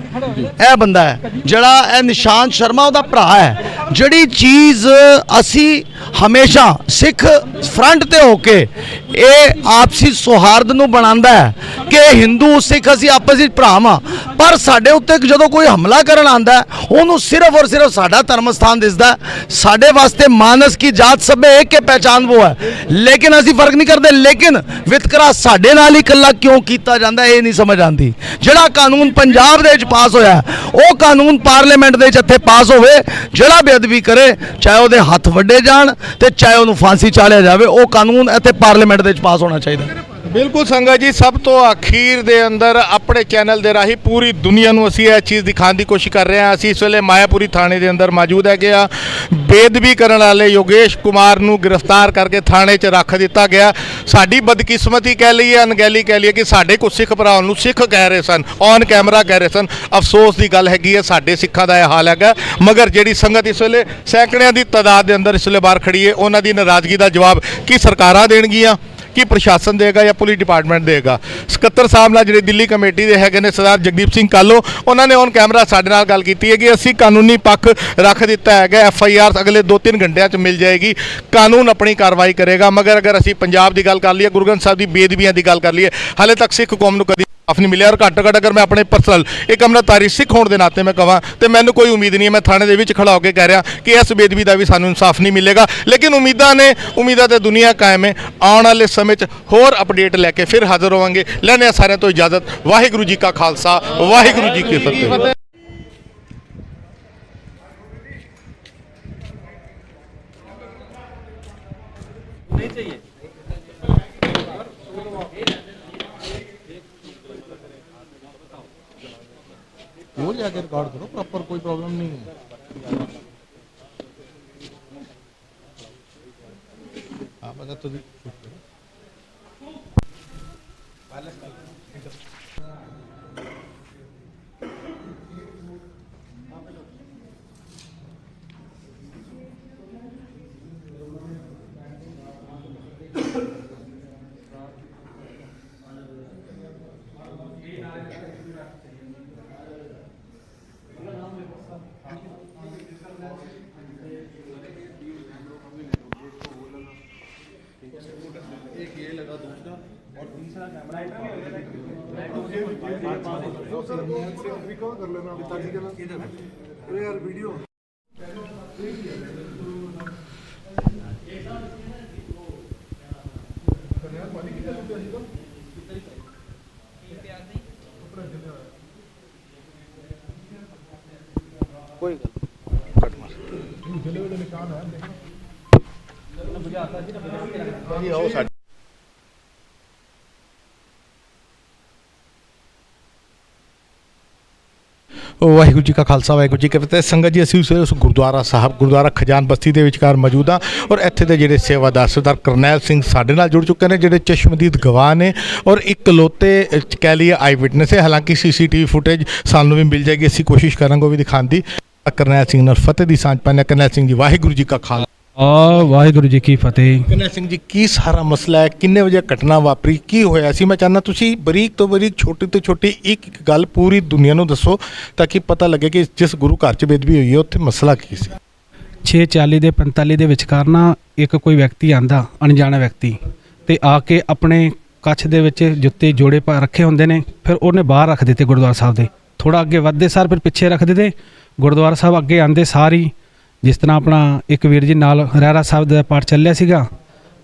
ਇਹ ਬੰਦਾ ਹੈ ਜਿਹੜਾ ਇਹ ਨਿਸ਼ਾਂਤ ਸ਼ਰਮਾ ਉਹਦਾ ਭਰਾ ਹੈ। ਜਿਹੜੀ ਚੀਜ਼ ਅਸੀਂ ਹਮੇਸ਼ਾ ਸਿੱਖ ਫਰੰਟ ਤੇ ਹੋ ਕੇ ਇਹ ਆਪਸੀ ਸੌਹਾਰਦ ਨੂੰ ਬਣਾਉਂਦਾ ਹੈ ਕਿ ਹਿੰਦੂ ਸਿੱਖ ਅਸੀਂ ਆਪਸ ਵਿੱਚ ਭਰਾ ਹਾਂ, ਪਰ ਸਾਡੇ ਉੱਤੇ ਜਦੋਂ ਕੋਈ ਹਮਲਾ ਕਰਨ ਆਉਂਦਾ ਉਹਨੂੰ ਸਿਰਫ ਔਰ ਸਿਰਫ ਸਾਡਾ ਧਰਮ ਸਥਾਨ ਦਿਸਦਾ। ਸਾਡੇ ਵਾਸਤੇ ਮਾਨਸ ਕੀ ਜਾਤ ਸਭੇ ਇੱਕ ਕੇ ਪਹਿਚਾਨ वो है, लेकिन ਅਸੀਂ ਫਰਕ ਨਹੀਂ ਕਰਦੇ। ਲੇਕਿਨ ਵਿਤਕਰਾ ਸਾਡੇ ਨਾਲ ਹੀ ਇਕੱਲਾ ਕਿਉਂ ਕੀਤਾ ਜਾਂਦਾ ਇਹ ਨਹੀਂ ਸਮਝ ਆਉਂਦੀ। ਜਿਹੜਾ ਕਾਨੂੰਨ ਪੰਜਾਬ ਦੇ ਵਿੱਚ ਪਾਸ ਹੋਇਆ ਉਹ ਕਾਨੂੰਨ ਪਾਰਲੀਮੈਂਟ ਦੇ ਵਿੱਚ ਇੱਥੇ ਪਾਸ ਹੋਵੇ, ਜਿਹੜਾ ਬੇਅਦਬੀ ਕਰੇ ਚਾਹੇ ਉਹਦੇ ਹੱਥ ਵੱਡੇ ਜਾਣ ਤੇ ਚਾਹੇ ਉਹਨੂੰ ਫਾਂਸੀ ਚਾੜਿਆ ਜਾਵੇ, ਉਹ ਕਾਨੂੰਨ ਇੱਥੇ ਪਾਰਲੀਮੈਂਟ ਦੇ ਵਿੱਚ ਪਾਸ ਹੋਣਾ ਚਾਹੀਦਾ। ਬਿਲਕੁਲ ਸੰਗਤ ਜੀ, ਸਭ ਤੋਂ ਅਖੀਰ ਦੇ ਅੰਦਰ ਆਪਣੇ ਚੈਨਲ ਦੇ ਰਾਹੀਂ ਪੂਰੀ ਦੁਨੀਆ ਨੂੰ ਅਸੀਂ ਇਹ ਚੀਜ਼ ਦਿਖਾਉਣ ਦੀ ਕੋਸ਼ਿਸ਼ ਕਰ ਰਹੇ ਹਾਂ। ਅਸੀਂ ਇਸ ਵੇਲੇ ਮਾਇਆਪੁਰੀ ਥਾਣੇ ਦੇ ਅੰਦਰ ਮੌਜੂਦ ਹੈਗੇ ਆ। ਬੇਅਦਬੀ ਕਰਨ ਵਾਲੇ ਯੋਗੇਸ਼ ਕੁਮਾਰ ਨੂੰ ਗ੍ਰਿਫਤਾਰ ਕਰਕੇ ਥਾਣੇ 'ਚ ਰੱਖ ਦਿੱਤਾ ਗਿਆ। ਸਾਡੀ ਬਦਕਿਸਮਤੀ ਕਹਿ ਲਈਏ, ਅਣਗਹਿਲੀ ਕਹਿ ਲਈਏ ਕਿ ਸਾਡੇ ਕੁਝ ਸਿੱਖ ਭਰਾਵਾਂ ਨੂੰ ਸਿੱਖ ਕਹਿ ਰਹੇ ਸਨ, ਔਨ ਕੈਮਰਾ ਕਹਿ ਰਹੇ ਸਨ। ਅਫਸੋਸ ਦੀ ਗੱਲ ਹੈਗੀ ਹੈ, ਸਾਡੇ ਸਿੱਖਾਂ ਦਾ ਇਹ ਹਾਲ ਹੈਗਾ। ਮਗਰ ਜਿਹੜੀ ਸੰਗਤ ਇਸ ਵੇਲੇ ਸੈਂਕੜਿਆਂ ਦੀ ਤਾਦਾਦ ਦੇ ਅੰਦਰ ਇਸ ਵੇਲੇ ਬਾਹਰ ਖੜੀ ਹੈ, ਉਹਨਾਂ ਦੀ ਨਾਰਾਜ਼ਗੀ ਦਾ ਜਵਾਬ ਕੀ ਸਰਕਾਰਾਂ ਦੇਣਗੀਆਂ, ਕੀ ਪ੍ਰਸ਼ਾਸਨ ਦੇਗਾ ਜਾਂ ਪੁਲਿਸ ਡਿਪਾਰਟਮੈਂਟ ਦੇਗਾ। ਸਕੱਤਰ ਸਾਹਿਬ ਨਾਲ ਜਿਹੜੇ ਦਿੱਲੀ ਕਮੇਟੀ ਦੇ ਹੈਗੇ ਨੇ ਸਰਦਾਰ ਜਗਦੀਪ ਸਿੰਘ ਕਾਲੋ, ਉਹਨਾਂ ਨੇ ਔਨ ਕੈਮਰਾ ਸਾਡੇ ਨਾਲ ਗੱਲ ਕੀਤੀ ਹੈ ਕਿ ਅਸੀਂ ਕਾਨੂੰਨੀ ਪੱਖ ਰੱਖ ਦਿੱਤਾ ਹੈਗਾ। FIR ਅਗਲੇ 2-3 ਘੰਟਿਆਂ 'ਚ ਮਿਲ ਜਾਏਗੀ, ਕਾਨੂੰਨ ਆਪਣੀ ਕਾਰਵਾਈ ਕਰੇਗਾ। ਮਗਰ ਅਗਰ ਅਸੀਂ ਪੰਜਾਬ ਦੀ ਗੱਲ ਕਰ ਲਈਏ, ਗੁਰੂ ਗ੍ਰੰਥ ਸਾਹਿਬ ਦੀ ਬੇਅਦਬੀਆਂ ਦੀ ਗੱਲ ਕਰ ਲਈਏ, ਹਾਲੇ ਤੱਕ ਸਿੱਖ ਕੌਮ ਨੂੰ ਕਦੀ ਇਨਸਾਫ ਨਹੀਂ ਮਿਲਿਆ। ਔਰ ਘੱਟੋ ਘੱਟ ਅਗਰ ਮੈਂ ਆਪਣੇ ਪਰਸਨਲ ਇੱਕ ਅੰਮ੍ਰਿਤਧਾਰੀ ਸਿੱਖ ਹੋਣ ਦੇ ਨਾਤੇ ਮੈਂ ਕਹਾਂ ਤੇ ਮੈਨੂੰ ਕੋਈ ਉਮੀਦ ਨਹੀਂ ਹੈ। ਮੈਂ ਥਾਣੇ ਦੇ ਵਿੱਚ ਖੜਾ ਹੋ ਕੇ ਕਹਿ ਰਿਹਾ ਕਿ ਇਸ ਬੇਅਦਬੀ ਦਾ ਵੀ ਸਾਨੂੰ ਇਨਸਾਫ ਨਹੀਂ ਮਿਲੇਗਾ। ਲੇਕਿਨ ਉਮੀਦਾਂ ਤੇ ਦੁਨੀਆ ਕਾਇਮ ਹੈ। ਆਉਣ ਵਾਲੇ ਸਮੇਂ 'ਚ ਹੋਰ ਅਪਡੇਟ ਲੈ ਕੇ ਫਿਰ ਹਾਜ਼ਰ ਹੋਵਾਂਗੇ। ਲੈਂਦੇ ਹਾਂ ਸਾਰਿਆਂ ਤੋਂ ਇਜਾਜ਼ਤ। ਵਾਹਿਗੁਰੂ ਜੀ ਕਾ ਖਾਲਸਾ, ਵਾਹਿਗੁਰੂ ਜੀ ਕੀ ਫਤਿਹ। वो जाके रिकॉर्ड करो प्रॉपर, कोई प्रॉब्लम नहीं है। आप अगर तो कर लेना पिताजी के नाम। अरे यार वीडियो कोई ਵਾਹਿਗੁਰੂ ਜੀ ਕਾ ਖਾਲਸਾ, ਵਾਹਿਗੁਰੂ ਜੀ ਕੀ ਫਤਿਹ। ਸੰਗਤ ਜੀ, ਅਸੀਂ ਉਸ ਗੁਰਦੁਆਰਾ ਸਾਹਿਬ ਗੁਰਦੁਆਰਾ ਖਜਾਨ ਬਸਤੀ ਦੇ ਵਿਚਕਾਰ ਮੌਜੂਦ ਹਾਂ ਔਰ ਇੱਥੇ ਦੇ ਜਿਹੜੇ ਸੇਵਾਦਾਰ ਸਰਦਾਰ ਕਰਨੈਲ ਸਿੰਘ ਸਾਡੇ ਨਾਲ ਜੁੜ ਚੁੱਕੇ ਨੇ, ਜਿਹੜੇ ਚਸ਼ਮਦੀਦ ਗਵਾਹ ਨੇ ਔਰ ਇਕਲੌਤੇ ਕਹਿ ਲਈਏ ਆਈ ਵਿਟਨੈਸ ਹੈ। ਹਾਲਾਂਕਿ CCTV ਫੁਟੇਜ ਸਾਨੂੰ ਵੀ ਮਿਲ ਜਾਏਗੀ, ਅਸੀਂ ਕੋਸ਼ਿਸ਼ ਕਰਾਂਗੇ ਉਹ ਵੀ ਦਿਖਾਉਣ ਦੀ। ਕਰਨੈਲ ਸਿੰਘ ਨਾਲ ਫਤਿਹ ਦੀ ਸਾਂਝ ਪਾਉਂਦੇ। ਕਰਨੈਲ ਸਿੰਘ ਜੀ, ਵਾਹਿਗੁਰੂ ਜੀ ਕਾ ਖਾਲਸਾ, ਵਾਹਿਗੁਰੂ ਜੀ ਕੀ ਫਤਿਹ। ਕਰਨੈਲ ਸਿੰਘ ਜੀ, ਕੀ ਸਾਰਾ ਮਸਲਾ ਹੈ? ਕਿੰਨੇ ਵਜੇ ਘਟਨਾ ਵਾਪਰੀ? ਕੀ ਹੋਇਆ ਸੀ? ਮੈਂ ਚਾਹੁੰਦਾ ਤੁਸੀਂ ਬਰੀਕ ਤੋਂ ਬਰੀਕ, ਛੋਟੀ ਤੋਂ ਛੋਟੀ ਇੱਕ ਗੱਲ ਪੂਰੀ ਦੁਨੀਆ ਨੂੰ ਦੱਸੋ ਤਾਂ ਕਿ ਪਤਾ ਲੱਗੇ ਕਿ ਜਿਸ ਗੁਰੂ ਘਰ 'ਚ ਬੇਦਬੀ ਹੋਈ ਹੈ ਉੱਥੇ ਮਸਲਾ ਕੀ ਸੀ। 6:40 ਦੇ 45 ਦੇ ਵਿਚਕਾਰ ਨਾ ਇੱਕ ਕੋਈ ਵਿਅਕਤੀ ਆਂਦਾ, ਅਣਜਾਣਾ ਵਿਅਕਤੀ, ਤੇ ਆ ਕੇ ਆਪਣੇ ਕੱਛ ਦੇ ਵਿੱਚ ਜੁੱਤੇ ਜੋੜੇ ਪਾ ਰੱਖੇ ਹੁੰਦੇ ਨੇ, ਫਿਰ ਉਹਨੇ ਬਾਹਰ ਰੱਖ ਦਿੱਤੇ ਗੁਰਦੁਆਰਾ ਸਾਹਿਬ ਦੇ। ਥੋੜਾ ਅੱਗੇ ਵੱਧਦੇ ਸਾਰ ਫਿਰ ਪਿੱਛੇ ਰੱਖ ਦਿੱਤੇ। ਗੁਰਦੁਆਰਾ ਸਾਹਿਬ ਅੱਗੇ ਆਂਦੇ ਸਾਰੀ, ਜਿਸ ਤਰ੍ਹਾਂ ਆਪਣਾ ਇੱਕ ਵੀਰ ਜੀ ਨਾਲ ਰਹਿਰਾ ਸਾਹਿਬ ਦਾ ਪਾਠ ਚੱਲਿਆ ਸੀਗਾ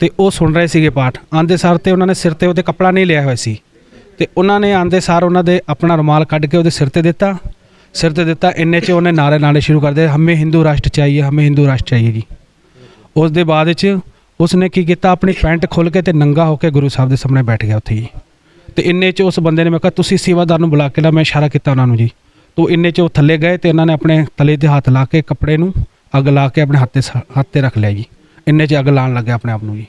ਤੇ ਉਹ ਸੁਣ ਰਹੇ ਸੀਗੇ ਪਾਠ। ਆਂਦੇ ਸਾਰ ਤੇ ਉਹਨਾਂ ਨੇ ਸਿਰ ਤੇ ਉਹਦੇ ਕੱਪੜਾ ਨਹੀਂ ਲਿਆ ਹੋਇਆ ਸੀ ਤੇ ਉਹਨਾਂ ਨੇ ਆਂਦੇ ਸਾਰ ਉਹਨਾਂ ਦੇ ਆਪਣਾ ਰੁਮਾਲ ਕੱਢ ਕੇ ਉਹਦੇ ਸਿਰ ਤੇ ਦਿੱਤਾ। ਇੰਨੇ 'ਚ ਉਹਨੇ ਨਾਰੇ ਸ਼ੁਰੂ ਕਰ ਦਿੱਤੇ, ਹਮੇ ਹਿੰਦੂ ਰਾਸ਼ਟਰ ਚਾਹੀਏ, ਹਮੇ ਹਿੰਦੂ ਰਾਸ਼ਟਰ ਚਾਹੀਏ ਜੀ। ਉਸ ਦੇ ਬਾਅਦ ਵਿੱਚ ਉਸਨੇ ਕੀ ਕੀਤਾ, ਆਪਣੀ ਪੈਂਟ ਖੋਲ੍ਹ ਕੇ ਤੇ ਨੰਗਾ ਹੋ ਕੇ ਗੁਰੂ ਸਾਹਿਬ ਦੇ ਸਾਹਮਣੇ ਬੈਠ ਗਿਆ ਉੱਥੇ ਜੀ। ਤੇ ਇੰਨੇ 'ਚ ਉਸ ਬੰਦੇ ਨੇ, ਮੈਂ ਕਿਹਾ ਤੁਸੀਂ ਸੇਵਾਦਾਰ ਨੂੰ ਬੁਲਾ ਕੇ ਲਾ, ਮੈਂ ਇਸ਼ਾਰਾ ਕੀਤਾ ਉਹਨਾਂ ਨੂੰ ਜੀ। ਤੋ ਇੰਨੇ 'ਚ ਉਹ ਥੱਲੇ ਗਏ ਤੇ ਇਹਨਾਂ ਨੇ ਆਪਣੇ ਤਲੇ ਤੇ ਹੱਥ ਲਾ ਕੇ ਕੱਪੜੇ ਨੂੰ ਅੱਗ ਲਾ ਕੇ ਆਪਣੇ ਹੱਥ ਤੇ ਰੱਖ ਲਿਆ ਜੀ। ਇੰਨੇ 'ਚ ਅੱਗ ਲਾਉਣ ਲੱਗਿਆ ਆਪਣੇ ਆਪ ਨੂੰ ਜੀ।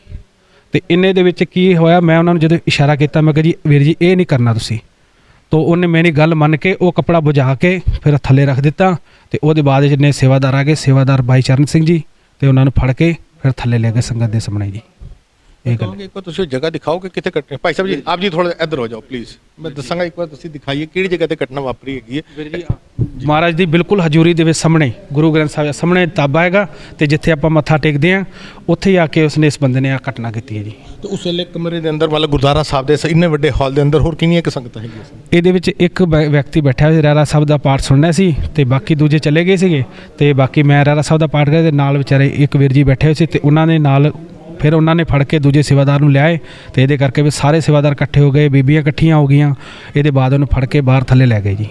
ਤੇ ਇੰਨੇ ਦੇ ਵਿੱਚ ਕੀ ਹੋਇਆ, ਮੈਂ ਉਹਨਾਂ ਨੂੰ ਜਦੋਂ ਇਸ਼ਾਰਾ ਕੀਤਾ, ਮੈਂ ਕਿਹਾ ਜੀ ਵੀਰ ਜੀ ਇਹ ਨਹੀਂ ਕਰਨਾ ਤੁਸੀਂ। ਤੋ ਉਹਨੇ ਮੇਰੀ ਗੱਲ ਮੰਨ ਕੇ ਉਹ ਕੱਪੜਾ ਬੁਝਾ ਕੇ ਫਿਰ ਥੱਲੇ ਰੱਖ ਦਿੱਤਾ। ਤੇ ਉਹਦੇ ਬਾਅਦ ਜਿੰਨੇ ਸੇਵਾਦਾਰ ਆ ਗਏ, ਸੇਵਾਦਾਰ ਭਾਈ ਚਰਨ ਸਿੰਘ ਜੀ, ਤੇ ਉਹਨਾਂ ਨੂੰ ਫੜ ਕੇ ਫਿਰ ਥੱਲੇ ਲੈ ਗਏ ਸੰਗਤ ਦੇ ਸਾਹਮਣੇ ਜੀ। ਇਹ ਗੱਲ ਇੱਕ ਵਾਰ ਤੁਸੀਂ ਜਗ੍ਹਾ ਦਿਖਾਓ ਕਿ ਕਿੱਥੇ ਕੱਟਣੇ। ਭਾਈ ਸਾਹਿਬ ਜੀ, ਆਪ ਜੀ ਥੋੜਾ ਇੱਧਰ ਹੋ ਜਾਓ ਪਲੀਜ਼, ਮੈਂ ਦੱਸਾਂਗਾ। ਇੱਕ ਵਾਰ ਤੁਸੀਂ ਦਿਖਾਈਏ ਕਿਹੜੀ ਜਗ੍ਹਾ ਤੇ ਘਟਨਾ ਵਾਪਰੀ ਹੈਗੀ ਹੈ। ਮਹਾਰਾਜ ਦੀ ਬਿਲਕੁਲ ਹਜ਼ੂਰੀ ਦੇ ਵਿੱਚ ਸਾਹਮਣੇ ਗੁਰੂ ਗ੍ਰੰਥ ਸਾਹਿਬ ਦੇ ਸਾਹਮਣੇ ਤਾਬਾ ਹੈਗਾ, ਤੇ ਜਿੱਥੇ ਆਪਾਂ ਮੱਥਾ ਟੇਕਦੇ ਹਾਂ ਉੱਥੇ ਹੀ ਆ ਕੇ ਉਸਨੇ ਇਸ ਬੰਦੇ ਨੇ ਆ ਘਟਨਾ ਕੀਤੀ ਹੈ ਜੀ। ਤੇ ਉਸ ਵੇਲੇ ਕਮਰੇ ਦੇ ਅੰਦਰ, ਮਤਲਬ ਗੁਰਦੁਆਰਾ ਸਾਹਿਬ ਦੇ ਇੰਨੇ ਵੱਡੇ ਹਾਲ ਦੇ ਅੰਦਰ ਹੋਰ ਕਿੰਨੀਆਂ ਕਿ ਸੰਗਤਾਂ ਹੈਗੀਆਂ ਸੀ? ਇਹਦੇ ਵਿੱਚ ਇੱਕ ਵਿਅਕਤੀ ਬੈਠਾ ਹੋਇਆ ਰਹਿਰਾ ਸਾਹਿਬ ਦਾ ਪਾਠ ਸੁਣਨਾ ਸੀ, ਤੇ ਬਾਕੀ ਦੂਜੇ ਚਲੇ ਗਏ ਸੀਗੇ। ਤੇ ਬਾਕੀ ਮੈਂ ਰਹਿਰਾ ਸਾਹਿਬ ਦਾ ਪਾਠ ਕਰਿਆ, ਤੇ ਨਾਲ ਵਿਚਾਰੇ ਇੱਕ ਵੀਰ ਜੀ ਬੈਠੇ ਹੋਏ ਸੀ, ਤੇ ਉਹਨਾਂ ਨੇ ਨਾਲ ਫਿਰ ਉਹਨਾਂ ਨੇ ਫੜ ਕੇ ਦੂਜੇ ਸੇਵਾਦਾਰ ਨੂੰ ਲਿਆਏ। ਤੇ ਇਹਦੇ ਕਰਕੇ ਵੀ ਸਾਰੇ ਸੇਵਾਦਾਰ ਇਕੱਠੇ ਹੋ ਗਏ, ਬੀਬੀਆਂ ਇਕੱਠੀਆਂ ਹੋ ਗਈਆਂ। ਇਹਦੇ ਬਾਅਦ ਉਹਨੂੰ ਫੜ ਕੇ ਬਾਹਰ ਥੱਲੇ ਲੈ ਗਏ ਜੀ।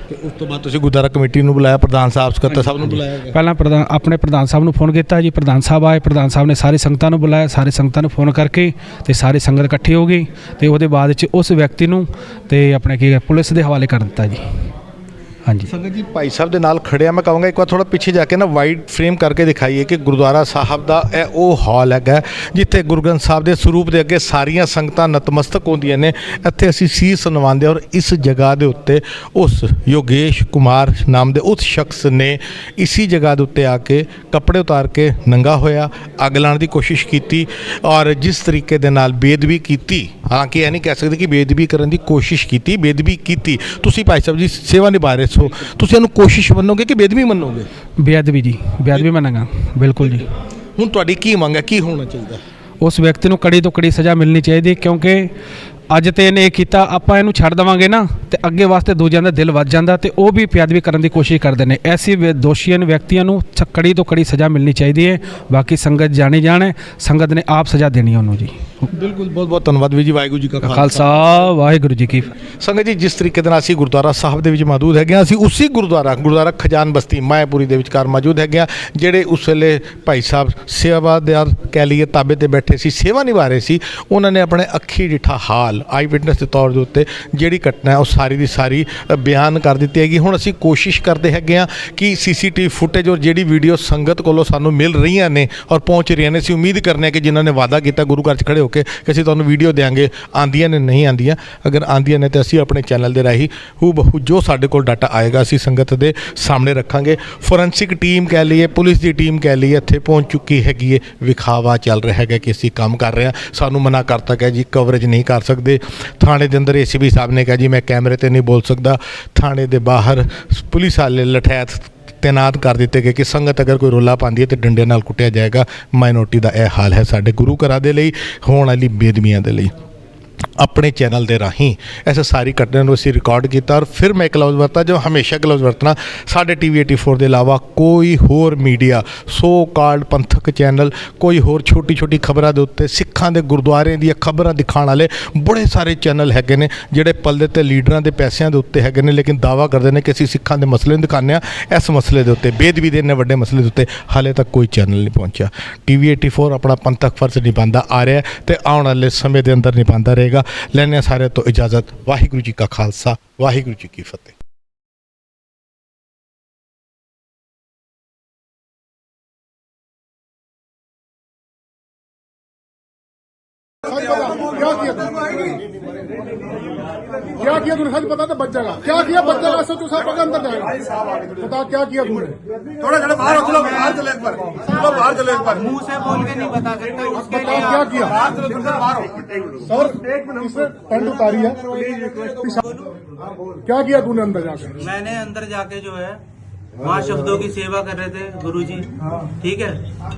ਤੇ ਉਸ ਤੋਂ ਬਾਅਦ ਤੁਸੀਂ ਗੁਰਦੁਆਰਾ ਕਮੇਟੀ ਨੂੰ ਬੁਲਾਇਆ, ਪ੍ਰਧਾਨ ਸਾਹਿਬ, ਸਕੱਤਰ ਸਾਹਿਬ ਨੂੰ ਬੁਲਾਇਆ ਗਿਆ? ਪਹਿਲਾਂ ਆਪਣੇ ਪ੍ਰਧਾਨ ਸਾਹਿਬ ਨੂੰ ਫੋਨ ਕੀਤਾ ਜੀ। ਪ੍ਰਧਾਨ ਸਾਹਿਬ ਆਏ, ਪ੍ਰਧਾਨ ਸਾਹਿਬ ਨੇ ਸਾਰੀ ਸੰਗਤਾਂ ਨੂੰ ਬੁਲਾਇਆ, ਸਾਰੀ ਸੰਗਤਾਂ ਨੂੰ ਫੋਨ ਕਰਕੇ ਤੇ ਸਾਰੀ ਸੰਗਤ ਇਕੱਠੀ ਹੋ ਗਈ। ਤੇ ਉਹਦੇ ਬਾਅਦ 'ਚ ਉਸ ਵਿਅਕਤੀ ਨੂੰ ਤੇ ਆਪਣੇ ਕੀ ਪੁਲਿਸ ਦੇ ਹਵਾਲੇ ਕਰ ਦਿੱਤਾ ਜੀ। ਹਾਂਜੀ ਸੰਗਤ ਜੀ, ਭਾਈ ਸਾਹਿਬ ਦੇ ਨਾਲ ਖੜਿਆ, ਮੈਂ ਕਹਾਂਗਾ ਇੱਕ ਵਾਰ ਥੋੜਾ ਪਿੱਛੇ ਜਾ ਕੇ ਨਾ ਵਾਈਡ ਫਰੇਮ ਕਰਕੇ ਦਿਖਾਈਏ ਕਿ ਗੁਰਦੁਆਰਾ ਸਾਹਿਬ ਦਾ ਇਹ ਉਹ ਹਾਲ ਹੈਗਾ ਜਿੱਥੇ ਗੁਰੂ ਗ੍ਰੰਥ ਸਾਹਿਬ ਦੇ ਸਰੂਪ ਦੇ ਅੱਗੇ ਸਾਰੀਆਂ ਸੰਗਤਾਂ ਨਤਮਸਤਕ ਹੁੰਦੀਆਂ ਨੇ। ਇੱਥੇ ਅਸੀਂ ਸੀਸ ਨਵਾਉਂਦੇ, ਔਰ ਇਸ ਜਗ੍ਹਾ ਦੇ ਉੱਤੇ ਉਸ ਯੋਗੇਸ਼ ਕੁਮਾਰ ਨਾਮ ਦੇ ਉਸ ਸ਼ਖਸ ਨੇ ਇਸੀ ਜਗ੍ਹਾ ਦੇ ਉੱਤੇ ਆ ਕੇ ਕੱਪੜੇ ਉਤਾਰ ਕੇ ਨੰਗਾ ਹੋਇਆ, ਅੱਗ ਲਾਉਣ ਦੀ ਕੋਸ਼ਿਸ਼ ਕੀਤੀ, ਔਰ ਜਿਸ ਤਰੀਕੇ ਦੇ ਨਾਲ ਬੇਅਦਬੀ ਕੀਤੀ, ਹਾਲਾਂਕਿ ਇਹ ਨਹੀਂ ਕਹਿ ਸਕਦੇ ਕਿ ਬੇਅਦਬੀ ਕਰਨ ਦੀ ਕੋਸ਼ਿਸ਼ ਕੀਤੀ, ਬੇਅਦਬੀ ਕੀਤੀ। ਤੁਸੀਂ ਭਾਈ ਸਾਹਿਬ ਜੀ ਸੇਵਾ ਨਿਭਾ ਰਹੇ ਸੋ, ਤੁਸੀਂ ਇਹਨੂੰ ਕੋਸ਼ਿਸ਼ ਮੰਨੋਗੇ ਕਿ ਬੇਅਦਬੀ ਮੰਨੋਗੇ? ਬੇਅਦਬੀ ਜੀ, ਬੇਅਦਬੀ ਮੰਨਾਂਗਾ ਬਿਲਕੁਲ ਜੀ। ਹੁਣ ਤੁਹਾਡੀ ਕੀ ਮੰਗ ਹੈ, ਕੀ ਹੋਣਾ ਚਾਹੀਦਾ? ਉਸ ਵਿਅਕਤੀ ਨੂੰ ਕੜੀ ਤੋਂ ਕੜੀ ਸਜ਼ਾ ਮਿਲਣੀ ਚਾਹੀਦੀ, ਕਿਉਂਕਿ ਅੱਜ ਤੇ ਇਹਨੇ ਇਹ ਕੀਤਾ, ਆਪਾਂ ਇਹਨੂੰ ਛੱਡ ਦੇਵਾਂਗੇ ਨਾ ਤੇ ਅੱਗੇ ਵਾਸਤੇ ਦੂਜਿਆਂ ਦਾ ਦਿਲ ਵੱਜ ਜਾਂਦਾ ਤੇ ਉਹ ਵੀ ਬੇਅਦਬੀ ਕਰਨ ਦੀ ਕੋਸ਼ਿਸ਼ ਕਰਦੇ ਨੇ। ਐਸੀ ਦੋਸ਼ੀਆਂ ਨੂੰ, ਵਿਅਕਤੀਆਂ ਨੂੰ ਕੜੀ ਤੋਂ ਕੜੀ ਸਜ਼ਾ ਮਿਲਣੀ ਚਾਹੀਦੀ ਹੈ। ਬਾਕੀ ਸੰਗਤ ਜਾਣੀ ਜਾਣੇ, ਸੰਗਤ ਨੇ ਆਪ ਸਜ਼ਾ ਦੇਣੀ ਉਹਨੂੰ ਜੀ। ਬਿਲਕੁਲ, ਬਹੁਤ ਬਹੁਤ ਧੰਨਵਾਦ ਵੀਰ ਜੀ। ਵਾਹਿਗੁਰੂ ਜੀ ਕਾ ਖਾਲਸਾ, ਵਾਹਿਗੁਰੂ ਜੀ ਕੀ ਫਤਿਹ। ਸੰਗਤ ਜੀ, ਜਿਸ ਤਰੀਕੇ ਦੇ ਨਾਲ ਅਸੀਂ ਗੁਰਦੁਆਰਾ ਸਾਹਿਬ ਦੇ ਵਿੱਚ ਮੌਜੂਦ ਹੈਗੇ ਹਾਂ, ਅਸੀਂ ਉਸੇ ਗੁਰਦੁਆਰਾ ਖਜਾਨ ਬਸਤੀ ਮਾਇਆਪੁਰੀ ਦੇ ਵਿਚਕਾਰ ਮੌਜੂਦ ਹੈਗੇ ਹਾਂ, ਜਿਹੜੇ ਉਸ ਵੇਲੇ ਭਾਈ ਸਾਹਿਬ ਸੇਵਾਦਾਰ ਕਹਿ ਲਈਏ ਤਾਬੇ ਤੇ ਬੈਠੇ ਸੀ, ਸੇਵਾ ਨਿਭਾ ਰਹੇ ਸੀ। ਉਹਨਾਂ ਨੇ ਆਪਣੇ ਅੱਖੀ ਡਿੱਠਾ ਹਾਲ ਆਈ ਵਿਟਨੈਸ ਦੇ ਤੌਰ ਦੇ ਉੱਤੇ ਜਿਹੜੀ ਘਟਨਾ ਹੈ ਉਹ ਸਾਰੀ ਦੀ ਸਾਰੀ ਬਿਆਨ ਕਰ ਦਿੱਤੀ ਹੈਗੀ। ਹੁਣ ਅਸੀਂ ਕੋਸ਼ਿਸ਼ ਕਰਦੇ ਹੈਗੇ ਹਾਂ ਕਿ CCTV ਫੁਟੇਜ ਔਰ ਜਿਹੜੀ ਵੀਡੀਓ ਸੰਗਤ ਕੋਲੋਂ ਸਾਨੂੰ ਮਿਲ ਰਹੀਆਂ ਨੇ ਔਰ ਪਹੁੰਚ ਰਹੀਆਂ ਨੇ, ਅਸੀਂ ਉਮੀਦ ਕਰਨੇ ਹਾਂ ਕਿ ਜਿਨ੍ਹਾਂ ਨੇ ਵਾਅਦਾ ਕੀਤਾ ਗੁਰੂ ਘਰ 'ਚ ਖੜੇ ਹੋ ਕੇ ਕਿ ਅਸੀਂ ਤੁਹਾਨੂੰ ਵੀਡੀਓ ਦੇਵਾਂਗੇ, ਆਉਂਦੀਆਂ ਨੇ ਨਹੀਂ ਆਉਂਦੀਆਂ। ਅਗਰ ਆਉਂਦੀਆਂ ਨੇ ਤਾਂ ਅਸੀਂ ਆਪਣੇ ਚੈਨਲ ਦੇ ਰਾਹੀਂ ਹੂਬਹੂ ਜੋ ਸਾਡੇ ਕੋਲ ਡਾਟਾ ਆਏਗਾ ਅਸੀਂ ਸੰਗਤ ਦੇ ਸਾਹਮਣੇ ਰੱਖਾਂਗੇ। ਫੋਰੈਂਸਿਕ ਟੀਮ ਕਹਿ ਲਈਏ, ਪੁਲਿਸ ਦੀ ਟੀਮ ਕਹਿ ਲਈਏ, ਇੱਥੇ ਪਹੁੰਚ ਚੁੱਕੀ ਹੈਗੀ ਹੈ। ਵਿਖਾਵਾ ਚੱਲ ਰਿਹਾ ਹੈਗਾ ਕਿ ਅਸੀਂ ਕੰਮ ਕਰ ਰਹੇ ਹਾਂ, ਸਾਨੂੰ ਮਨਾ ਕਰਤਾ ਗਿਆ ਜੀ, ਕਵਰੇਜ ਨਹੀਂ ਕਰ ਸਕਦੇ। ਥਾਣੇ ਦੇ ਅੰਦਰ ACP ਸਾਹਿਬ ਨੇ ਕਿਹਾ ਜੀ ਮੈਂ ਕੈਮਰੇ ਤੇ ਨਹੀਂ ਬੋਲ ਸਕਦਾ। ਥਾਣੇ ਦੇ ਬਾਹਰ ਪੁਲਿਸ ਵਾਲੇ ਲਠੈਤ ਤੈਨਾਤ ਕਰ ਦਿੱਤੇ ਗਏ ਕਿ ਸੰਗਤ ਅਗਰ ਕੋਈ ਰੋਲਾ ਪਾਉਂਦੀ ਹੈ ਤੇ ਡੰਡੇ ਨਾਲ ਕੁੱਟਿਆ ਜਾਏਗਾ। ਮਾਈਨੋਰਟੀ ਦਾ ਇਹ ਹਾਲ ਹੈ ਸਾਡੇ ਗੁਰੂ ਘਰਾਂ ਦੇ ਲਈ, ਹੋਣ ਵਾਲੀ ਬੇਦਬੀਆਂ ਦੇ ਲਈ। ਆਪਣੇ ਚੈਨਲ ਦੇ ਰਾਹੀਂ ਇਸ ਸਾਰੀ ਘਟਨਾ ਨੂੰ ਅਸੀਂ ਰਿਕਾਰਡ ਕੀਤਾ, ਔਰ ਫਿਰ ਮੈਂ ਇੱਕ ਲਫ਼ਜ਼ ਵਰਤਾ ਜੋ ਹਮੇਸ਼ਾ ਇੱਕ ਲਫ਼ਜ਼ ਵਰਤਣਾ, ਸਾਡੇ TV 84 ਦੇ ਇਲਾਵਾ ਕੋਈ ਹੋਰ ਮੀਡੀਆ, ਸੋ ਕਾਲਡ ਪੰਥਕ ਚੈਨਲ, ਕੋਈ ਹੋਰ ਛੋਟੀ ਛੋਟੀ ਖਬਰਾਂ ਦੇ ਉੱਤੇ ਸਿੱਖਾਂ ਦੇ ਗੁਰਦੁਆਰਿਆਂ ਦੀਆਂ ਖਬਰਾਂ ਦਿਖਾਉਣ ਵਾਲੇ ਬੜੇ ਸਾਰੇ ਚੈਨਲ ਹੈਗੇ ਨੇ ਜਿਹੜੇ ਪੱਲੇ ਤੇ ਲੀਡਰਾਂ ਦੇ ਪੈਸਿਆਂ ਦੇ ਉੱਤੇ ਹੈਗੇ ਨੇ, ਲੇਕਿਨ ਦਾਅਵਾ ਕਰਦੇ ਨੇ ਕਿ ਅਸੀਂ ਸਿੱਖਾਂ ਦੇ ਮਸਲੇ ਨੂੰ ਦਿਖਾਉਂਦੇ ਹਾਂ। ਇਸ ਮਸਲੇ ਦੇ ਉੱਤੇ, ਬੇਦਬੀ ਦੇ ਇੰਨੇ ਵੱਡੇ ਮਸਲੇ ਦੇ ਉੱਤੇ ਹਾਲੇ ਤੱਕ ਕੋਈ ਚੈਨਲ ਨਹੀਂ ਪਹੁੰਚਿਆ। TV 84 ਆਪਣਾ ਪੰਥਕ ਫਰਜ਼ ਨਿਭਾਉਂਦਾ ਆ ਰਿਹਾ ਤੇ ਆਉਣ ਵਾਲੇ ਸਮੇਂ ਦੇ ਅੰਦਰ ਨਿਭਾਉਂਦਾ ਰਹੇਗਾ। ਲੈਣੇ ਸਾਰੇ ਤੋਂ ਇਜਾਜ਼ਤ। ਵਾਹਿਗੁਰੂ ਜੀ ਕਾ ਖਾਲਸਾ, ਵਾਹਿਗੁਰੂ ਜੀ ਕੀ ਫਤਿਹ। क्या किया तूने? सच बता तो बच जाएगा। क्या किया? बच जाएगा। सच साहब अंदर जाएगा। बता क्या किया तूने? थोड़ा जरा बाहर चलो, बाहर चलो एक बार, चलो बाहर चलो एक बार। मुंह से बोल के नहीं बता सकता उसके लिए। क्या किया? सर इसने पैंट उतारी है, क्या किया तूने अंदर जाके? मैंने अंदर जाके जो है वहाँ शब्दों की सेवा कर रहे थे गुरुजी, ठीक है।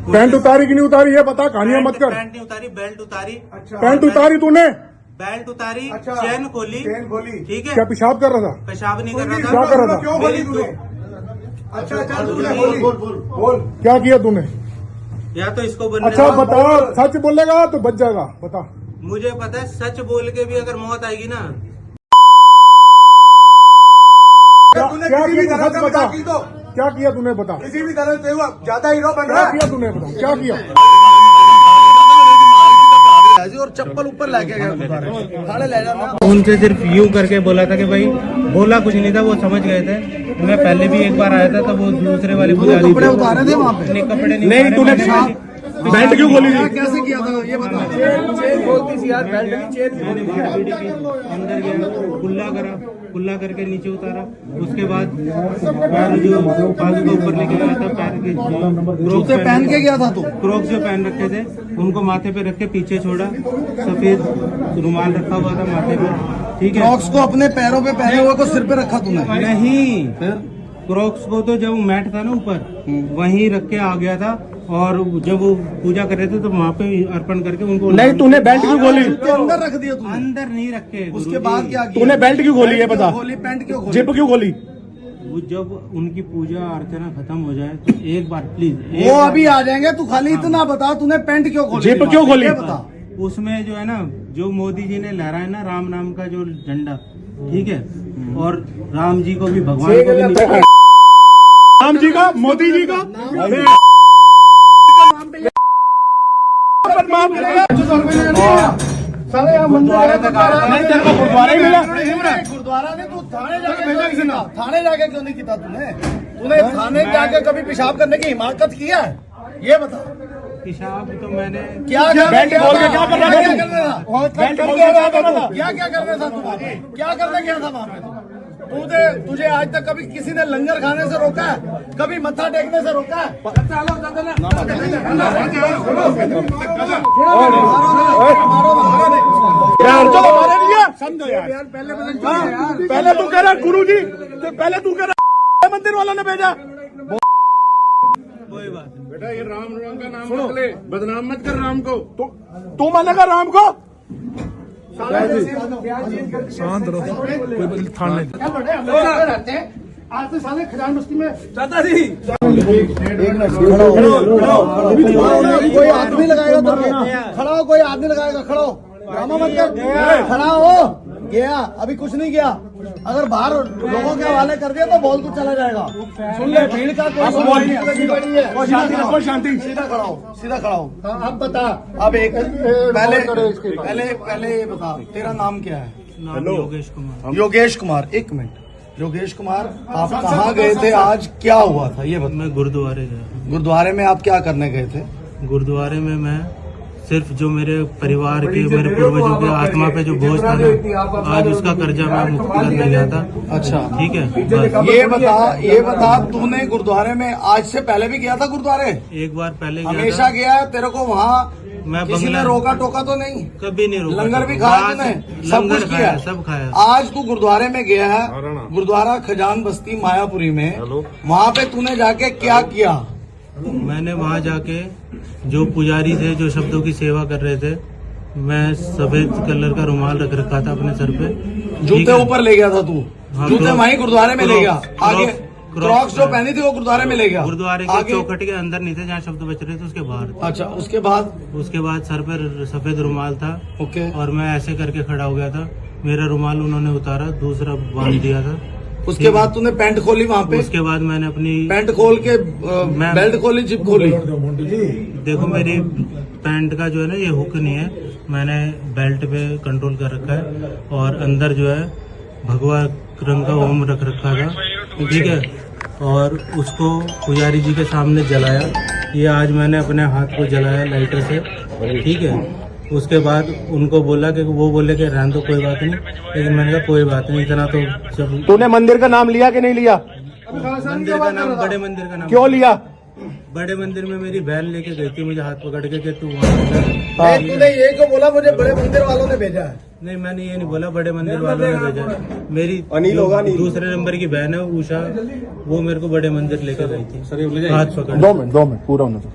पैंट उतारी कि नहीं उतारी है बता, कहानियां मत कर। पैंट नहीं उतारी, बेल्ट उतारी। पैंट उतारी तूने? बेल्ट उतारी, चेन खोली, ठीक है। क्या पेशाब कर रहा था? पेशाब नहीं कर रहा था। क्या कर रहा था? अच्छा बोल क्या किया तूने? या तो इसको बनने अच्छा बता, सच बोलेगा तो बच जाएगा। बता। मुझे पता है सच बोल के भी अगर मौत आएगी ना। क्या किया? सच बता। क्या किया तूने बता? किसी भी तरह से हुआ ज्यादा हीरो बन क्या किया तूने बता? क्या किया? और चप्पल ऊपर लेके गया थाने ले जाना। उनसे सिर्फ यूं करके बोला था कि भाई, बोला कुछ नहीं था, वो समझ गए थे। मैं पहले भी एक बार आया था, तो वो दूसरे वाले पुजारी कपड़े उतारे थे वहाँ पे? नहीं, कपड़े नहीं, तूने बेल्ट क्यों खोली थी? कैसे किया था ये बता। चेन खोलती थी यार, बेल्ट की चेन अंदर गया, कुल्ला करके नीचे उतारा। उसके बाद पैर जो बाजू को ऊपर लेके गया था, पैर के जूते पहन के गया था तू? क्रोक्स जो पहन रखे थे उनको माथे पे रख के पीछे छोड़ा, सफेद रुमाल रखा हुआ था माथे पे, ठीक है। क्रॉक्स को अपने पैरों पे पहने हुए को सिर पे रखा तूने? नहीं, क्रॉक्स को तो जब मैट था ना ऊपर, वहीं रख के आ गया था। और जब वो पूजा कर रहे थे तो वहाँ पे अर्पण करके उनको। नहीं, तूने बेल्ट क्यों खोली? अंदर रख दिया तूने? अंदर नहीं रखे। उसके बाद क्या किया? तूने बेल्ट क्यों खोली है बता? खोली पैंट क्यों खोली? जिप क्यों खोली? वो जब उनकी पूजा अर्चना खत्म हो जाए तो एक बार प्लीज, वो अभी आ जाएंगे। तू खाली इतना बता, तूने पैंट क्यों खोली? जिप क्यों खोली? बता। उसमें जो है ना, जो मोदी जी ने लहराया ना राम नाम का जो झंडा, ठीक है, और राम जी को भी, भगवान को भी, राम जी का, मोदी जी का साले यहाँ गुरुद्वारा नहीं, तेरे को गुरुद्वारा ही मिला। गुरुद्वारा ने तू थाने जाके भेजा किसी ने? थाने जाके क्यों नहीं किया तूने थाने जाके कभी पेशाब करने की हिमाकत किया है? ये बता। पेशाब तो मैंने क्या बेल्ट खोल के क्या कर रहा था? बेल्ट खोल के क्या कर रहा था? क्या करना था तू? क्या करने गया था वहाँ पे? तुझे आज तक कभी किसी ने लंगर खाने से रोका है? कभी मत्था टेकने से रोका है? समझो यार, पहले तू कह रहा गुरु जी, पहले तू कह रहा मंदिर वालों ने भेजा। कोई बात नहीं बेटा, ये राम का नाम मत ले, बदनाम मत कर राम को। तू मानेगा राम को? शांत रहो, कोई थाने रहते हैं आज तो साले खजान बस्ती में चाहता थी। कोई आदमी लगाएगा तो खड़ा हो, कोई आदमी लगाएगा, खड़ा हो, ड्रामा मत कर, खड़ा हो। गया अभी कुछ नहीं गया। अगर बाहर लोगों के हवाले कर दिया तो बॉल तो चला जाएगा। सुन ले, भीड़ का कोई शांति। सीधा खड़ा हो, सीधा खड़ा हो। अब बता, अब एक पहले ये बता, तेरा नाम क्या है? योगेश कुमार। योगेश कुमार, एक मिनट। योगेश कुमार, आप कहाँ गए थे आज? क्या हुआ था ये बता। मैं गुरुद्वारे गया। गुरुद्वारे में आप क्या करने गए थे? गुरुद्वारे में मैं सिर्फ जो मेरे परिवार के, मेरे पूर्वजों के आत्मा पे जो बोझ था ना, आज उसका कर्जा मैं मुक्त करने गया था। अच्छा, ठीक है। बस। ये बता तूने गुरुद्वारे में आज से पहले भी गया था गुरुद्वारे? एक बार पहले गया हमेशा था। गया है? तेरे को वहाँ मैं किसी ने रोका टोका तो नहीं? कभी नहीं रोका। लंगर भी खाया तूने? सब कुछ किया? सब खाया। आज तू गुरुद्वारे में गया है, गुरुद्वारा खजान बस्ती मायापुरी में, वहाँ पे तूने जाके क्या किया? मैंने वहाँ जाके जो पुजारी थे, जो शब्दों की सेवा कर रहे थे, मैं सफेद कलर का रुमाल रख रखा था अपने सर पे। जूते ऊपर ले गया था तू? हाँ, जूते वहीं गुरुद्वारे में ले गया? आगे क्रॉक्स जो हाँ। पहनी थी वो गुरुद्वारे में ले गया? गुरुद्वारे के चौखट के अंदर नहीं थे, जहाँ शब्द बच रहे थे उसके बाहर। अच्छा, उसके बाद? उसके बाद सर पर सफेद रुमाल था। ओके। और मैं ऐसे करके खड़ा हो गया था। मेरा रुमाल उन्होंने उतारा, दूसरा बांध दिया था। उसके बाद तूने पैंट खोली वहाँ पे? उसके बाद मैंने अपनी पैंट खोल के बेल्ट खोली, जिप खोली? देखो, मेरी पैंट का जो है ना, ये हुक नहीं है, मैंने बेल्ट पे कंट्रोल कर रखा है। और अंदर जो है भगवा रंग का ओम रख रखा था, ठीक है। और उसको पुजारी जी के सामने जलाया। ये आज मैंने अपने हाथ को जलाया लाइटर से, ठीक है। उसके बाद उनको बोला कि वो बोले कि रहने दो, कोई बात नहीं। लेकिन मैंने कहा कोई बात नहीं, इतना तो जब। तूने मंदिर का नाम लिया कि नहीं लिया? मंदिर का नाम, बड़े मंदिर का नाम क्यों लिया? बड़े मंदिर में मेरी बहन लेके गई थी मुझे हाथ पकड़ के कि तू वहाँ। तूने ये क्यों बोला मुझे बड़े मंदिर वालों ने भेजा है? नहीं, मैंने ये नहीं बोला बड़े मंदिर वालों ने भेजा। मेरी अनिल होगा, अनिल। दूसरे नंबर की बहन है उषा, वो मेरे को बड़े मंदिर लेकर गई थी हाथ पकड़। 2 मिनट पूरा होने दो।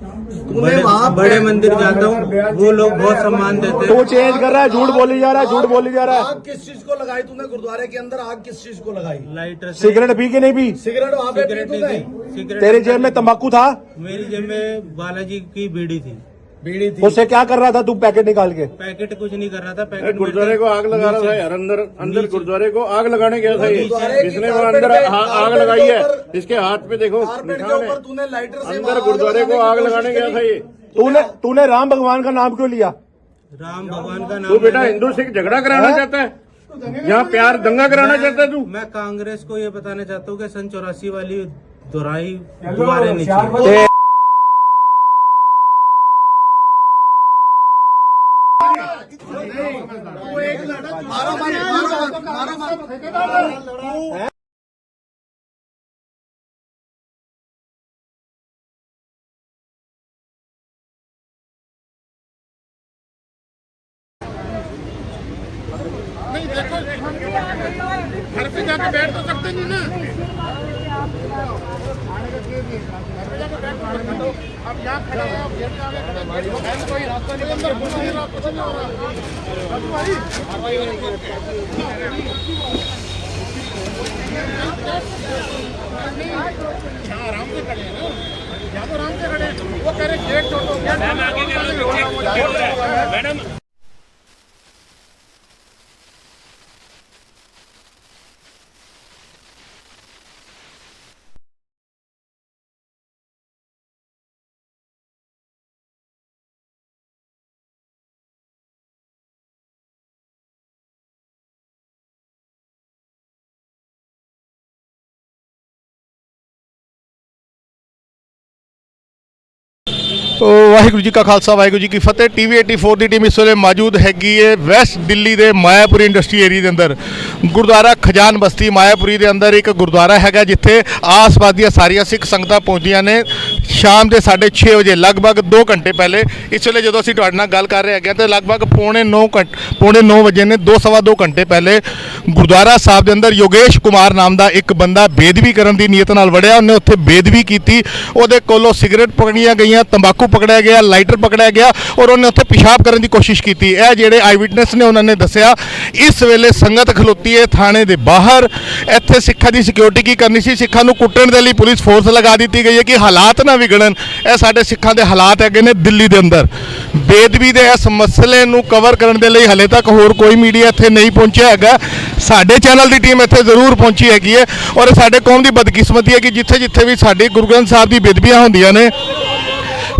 बड़े मंदिर जाता हूँ, वो लोग बहुत सम्मान देते तू हैं। चेंज कर रहा है, झूठ बोली जा रहा है, झूठ बोली जा रहा है। आग किस चीज को लगाई तूने गुरुद्वारे के अंदर? आग किस चीज को लगाई? लाइटर से। सिगरेट पी के नहीं पी? सिगरेट वहाँ पे पी सिगरेट नहीं तूने? थी। सिगरेट तेरे जेब में तंबाकू था? मेरी जेब में बालाजी की बीड़ी थी। बीड़ी थी। उससे क्या कर रहा था तू पैकेट निकाल के? पैकेट कुछ नहीं कर रहा था, पैकेट गुरुद्वारे को आग लगा रहा था यार, अंदर गुरुद्वारे को आग लगाने गया था ये, जिसने वो अंदर आग लगाई है, इसके हाथ पे देखो निशान है, तूने लाइटर से अंदर गुरुद्वारे को आग लगाने गया था ये। तूने राम भगवान का नाम क्यों लिया? राम भगवान का तू नाम बेटा हिंदू सिख झगड़ा कराना चाहता है, यहाँ प्यार दंगा कराना चाहता है तू? मैं कांग्रेस को ये बताना चाहता हूँ कि सन 84 वाली दोहराई दोबारा नहीं चाहिए। नहीं देखो घर पे जाके बैठ तो सकते नहीं ना, अब यहाँ खड़े हैं, अब गेट के आगे खड़े हैं, कोई रास्ता नहीं, अंदर घुस नहीं रहा, कुछ नहीं हो रहा। यहाँ आराम से खड़े हैं ना, यहाँ तो आराम से खड़े हैं, वो कह रहे गेट छोड़ो, मैडम ਵਾਹਿਗੁਰੂ ਜੀ ਕਾ ਖਾਲਸਾ ਵਾਹਿਗੁਰੂ ਜੀ ਕੀ ਫਤਿਹ। ਟੀਵੀ 84 ਦੀ ਟੀਮ ਇਸ ਵੇਲੇ ਮੌਜੂਦ ਹੈਗੀ ਹੈ ਵੈਸਟ ਦਿੱਲੀ ਦੇ ਮਾਇਆਪੁਰੀ ਇੰਡਸਟਰੀ ਏਰੀਆ ਦੇ ਅੰਦਰ, ਗੁਰਦੁਆਰਾ ਖਜਾਨ ਬਸਤੀ ਮਾਇਆਪੁਰੀ ਦੇ ਅੰਦਰ ਇੱਕ ਗੁਰਦੁਆਰਾ ਹੈਗਾ ਜਿੱਥੇ ਆਸ-ਪਾਸ ਦੀਆਂ ਸਾਰੀਆਂ ਸਿੱਖ ਸੰਗਤਾਂ ਪਹੁੰਚਦੀਆਂ ਨੇ ਸ਼ਾਮ ਦੇ 6:30 ਵਜੇ, ਲਗਭਗ 2 ਘੰਟੇ ਪਹਿਲੇ। ਇਸ ਵੇਲੇ ਜਦੋਂ ਅਸੀਂ ਤੁਹਾਡੇ ਨਾਲ ਗੱਲ ਕਰ ਰਹੇ ਹੈਗੇ ਤਾਂ ਲਗਭਗ ਪੌਣੇ 9 ਵਜੇ ਨੇ, 2 ਘੰਟੇ ਪਹਿਲੇ ਗੁਰਦੁਆਰਾ ਸਾਹਿਬ ਦੇ ਅੰਦਰ ਯੋਗੇਸ਼ ਕੁਮਾਰ ਨਾਮ ਦਾ ਇੱਕ ਬੰਦਾ ਬੇਦਬੀ ਕਰਨ ਦੀ ਨੀਅਤ ਨਾਲ ਵੜਿਆ। ਉਹਨੇ ਉੱਥੇ ਬੇਦਬੀ ਕੀਤੀ, ਉਹਦੇ ਕੋਲੋਂ ਸਿਗਰਟ ਪਕੜੀਆਂ ਗਈਆਂ, ਤੰਬਾਕੂ ਪਕੜਿਆ ਗਿਆ, ਲਾਈਟਰ ਪਕੜਿਆ ਗਿਆ ਔਰ ਉਹਨੇ ਉੱਥੇ ਪਿਸ਼ਾਬ ਕਰਨ ਦੀ ਕੋਸ਼ਿਸ਼ ਕੀਤੀ। ਇਹ ਜਿਹੜੇ ਆਈ ਵਿਟਨੈਸ ਨੇ ਉਹਨਾਂ ਨੇ ਦੱਸਿਆ ਇਸ ਵੇਲੇ ਸੰਗਤ ਖਲੋਤੀ ਹੈ ਥਾਣੇ ਦੇ ਬਾਹਰ। ਇੱਥੇ ਸਿੱਖਾਂ ਦੀ ਸਿਕਿਉਰਿਟੀ ਕੀ ਕਰਨੀ ਸੀ, ਸਿੱਖਾਂ ਨੂੰ ਕੁੱਟਣ ਦੇ ਲਈ ਪੁਲਿਸ ਫੋਰਸ ਲਗਾ ਦਿੱਤੀ ਗਈ ਹੈ ਕਿ ਹਾਲਾਤ ਨਾ ਵਿਗੜਨ। ਇਹ ਸਾਡੇ ਸਿੱਖਾਂ ਦੇ ਹਾਲਾਤ ਹੈਗੇ ਨੇ ਦਿੱਲੀ ਦੇ ਅੰਦਰ। ਬੇਦਬੀ ਦੇ ਇਸ ਮਸਲੇ ਨੂੰ ਕਵਰ ਕਰਨ ਦੇ ਲਈ ਹਲੇ ਤੱਕ ਹੋਰ ਕੋਈ ਮੀਡੀਆ ਇੱਥੇ ਨਹੀਂ ਪਹੁੰਚਿਆ ਹੈਗਾ। ਸਾਡੇ ਚੈਨਲ ਦੀ ਟੀਮ ਇੱਥੇ ਜ਼ਰੂਰ ਪਹੁੰਚੀ ਹੈਗੀ ਹੈ ਔਰ ਸਾਡੇ ਕੌਮ ਦੀ ਬਦਕਿਸਮਤੀ ਹੈ ਕਿ ਜਿੱਥੇ ਜਿੱਥੇ ਵੀ ਸਾਡੀ ਗੁਰੂ ਗ੍ਰੰਥ ਸਾਹਿਬ ਦੀ ਬੇਦਬੀਆਂ ਹੁੰਦੀਆਂ ਨੇ,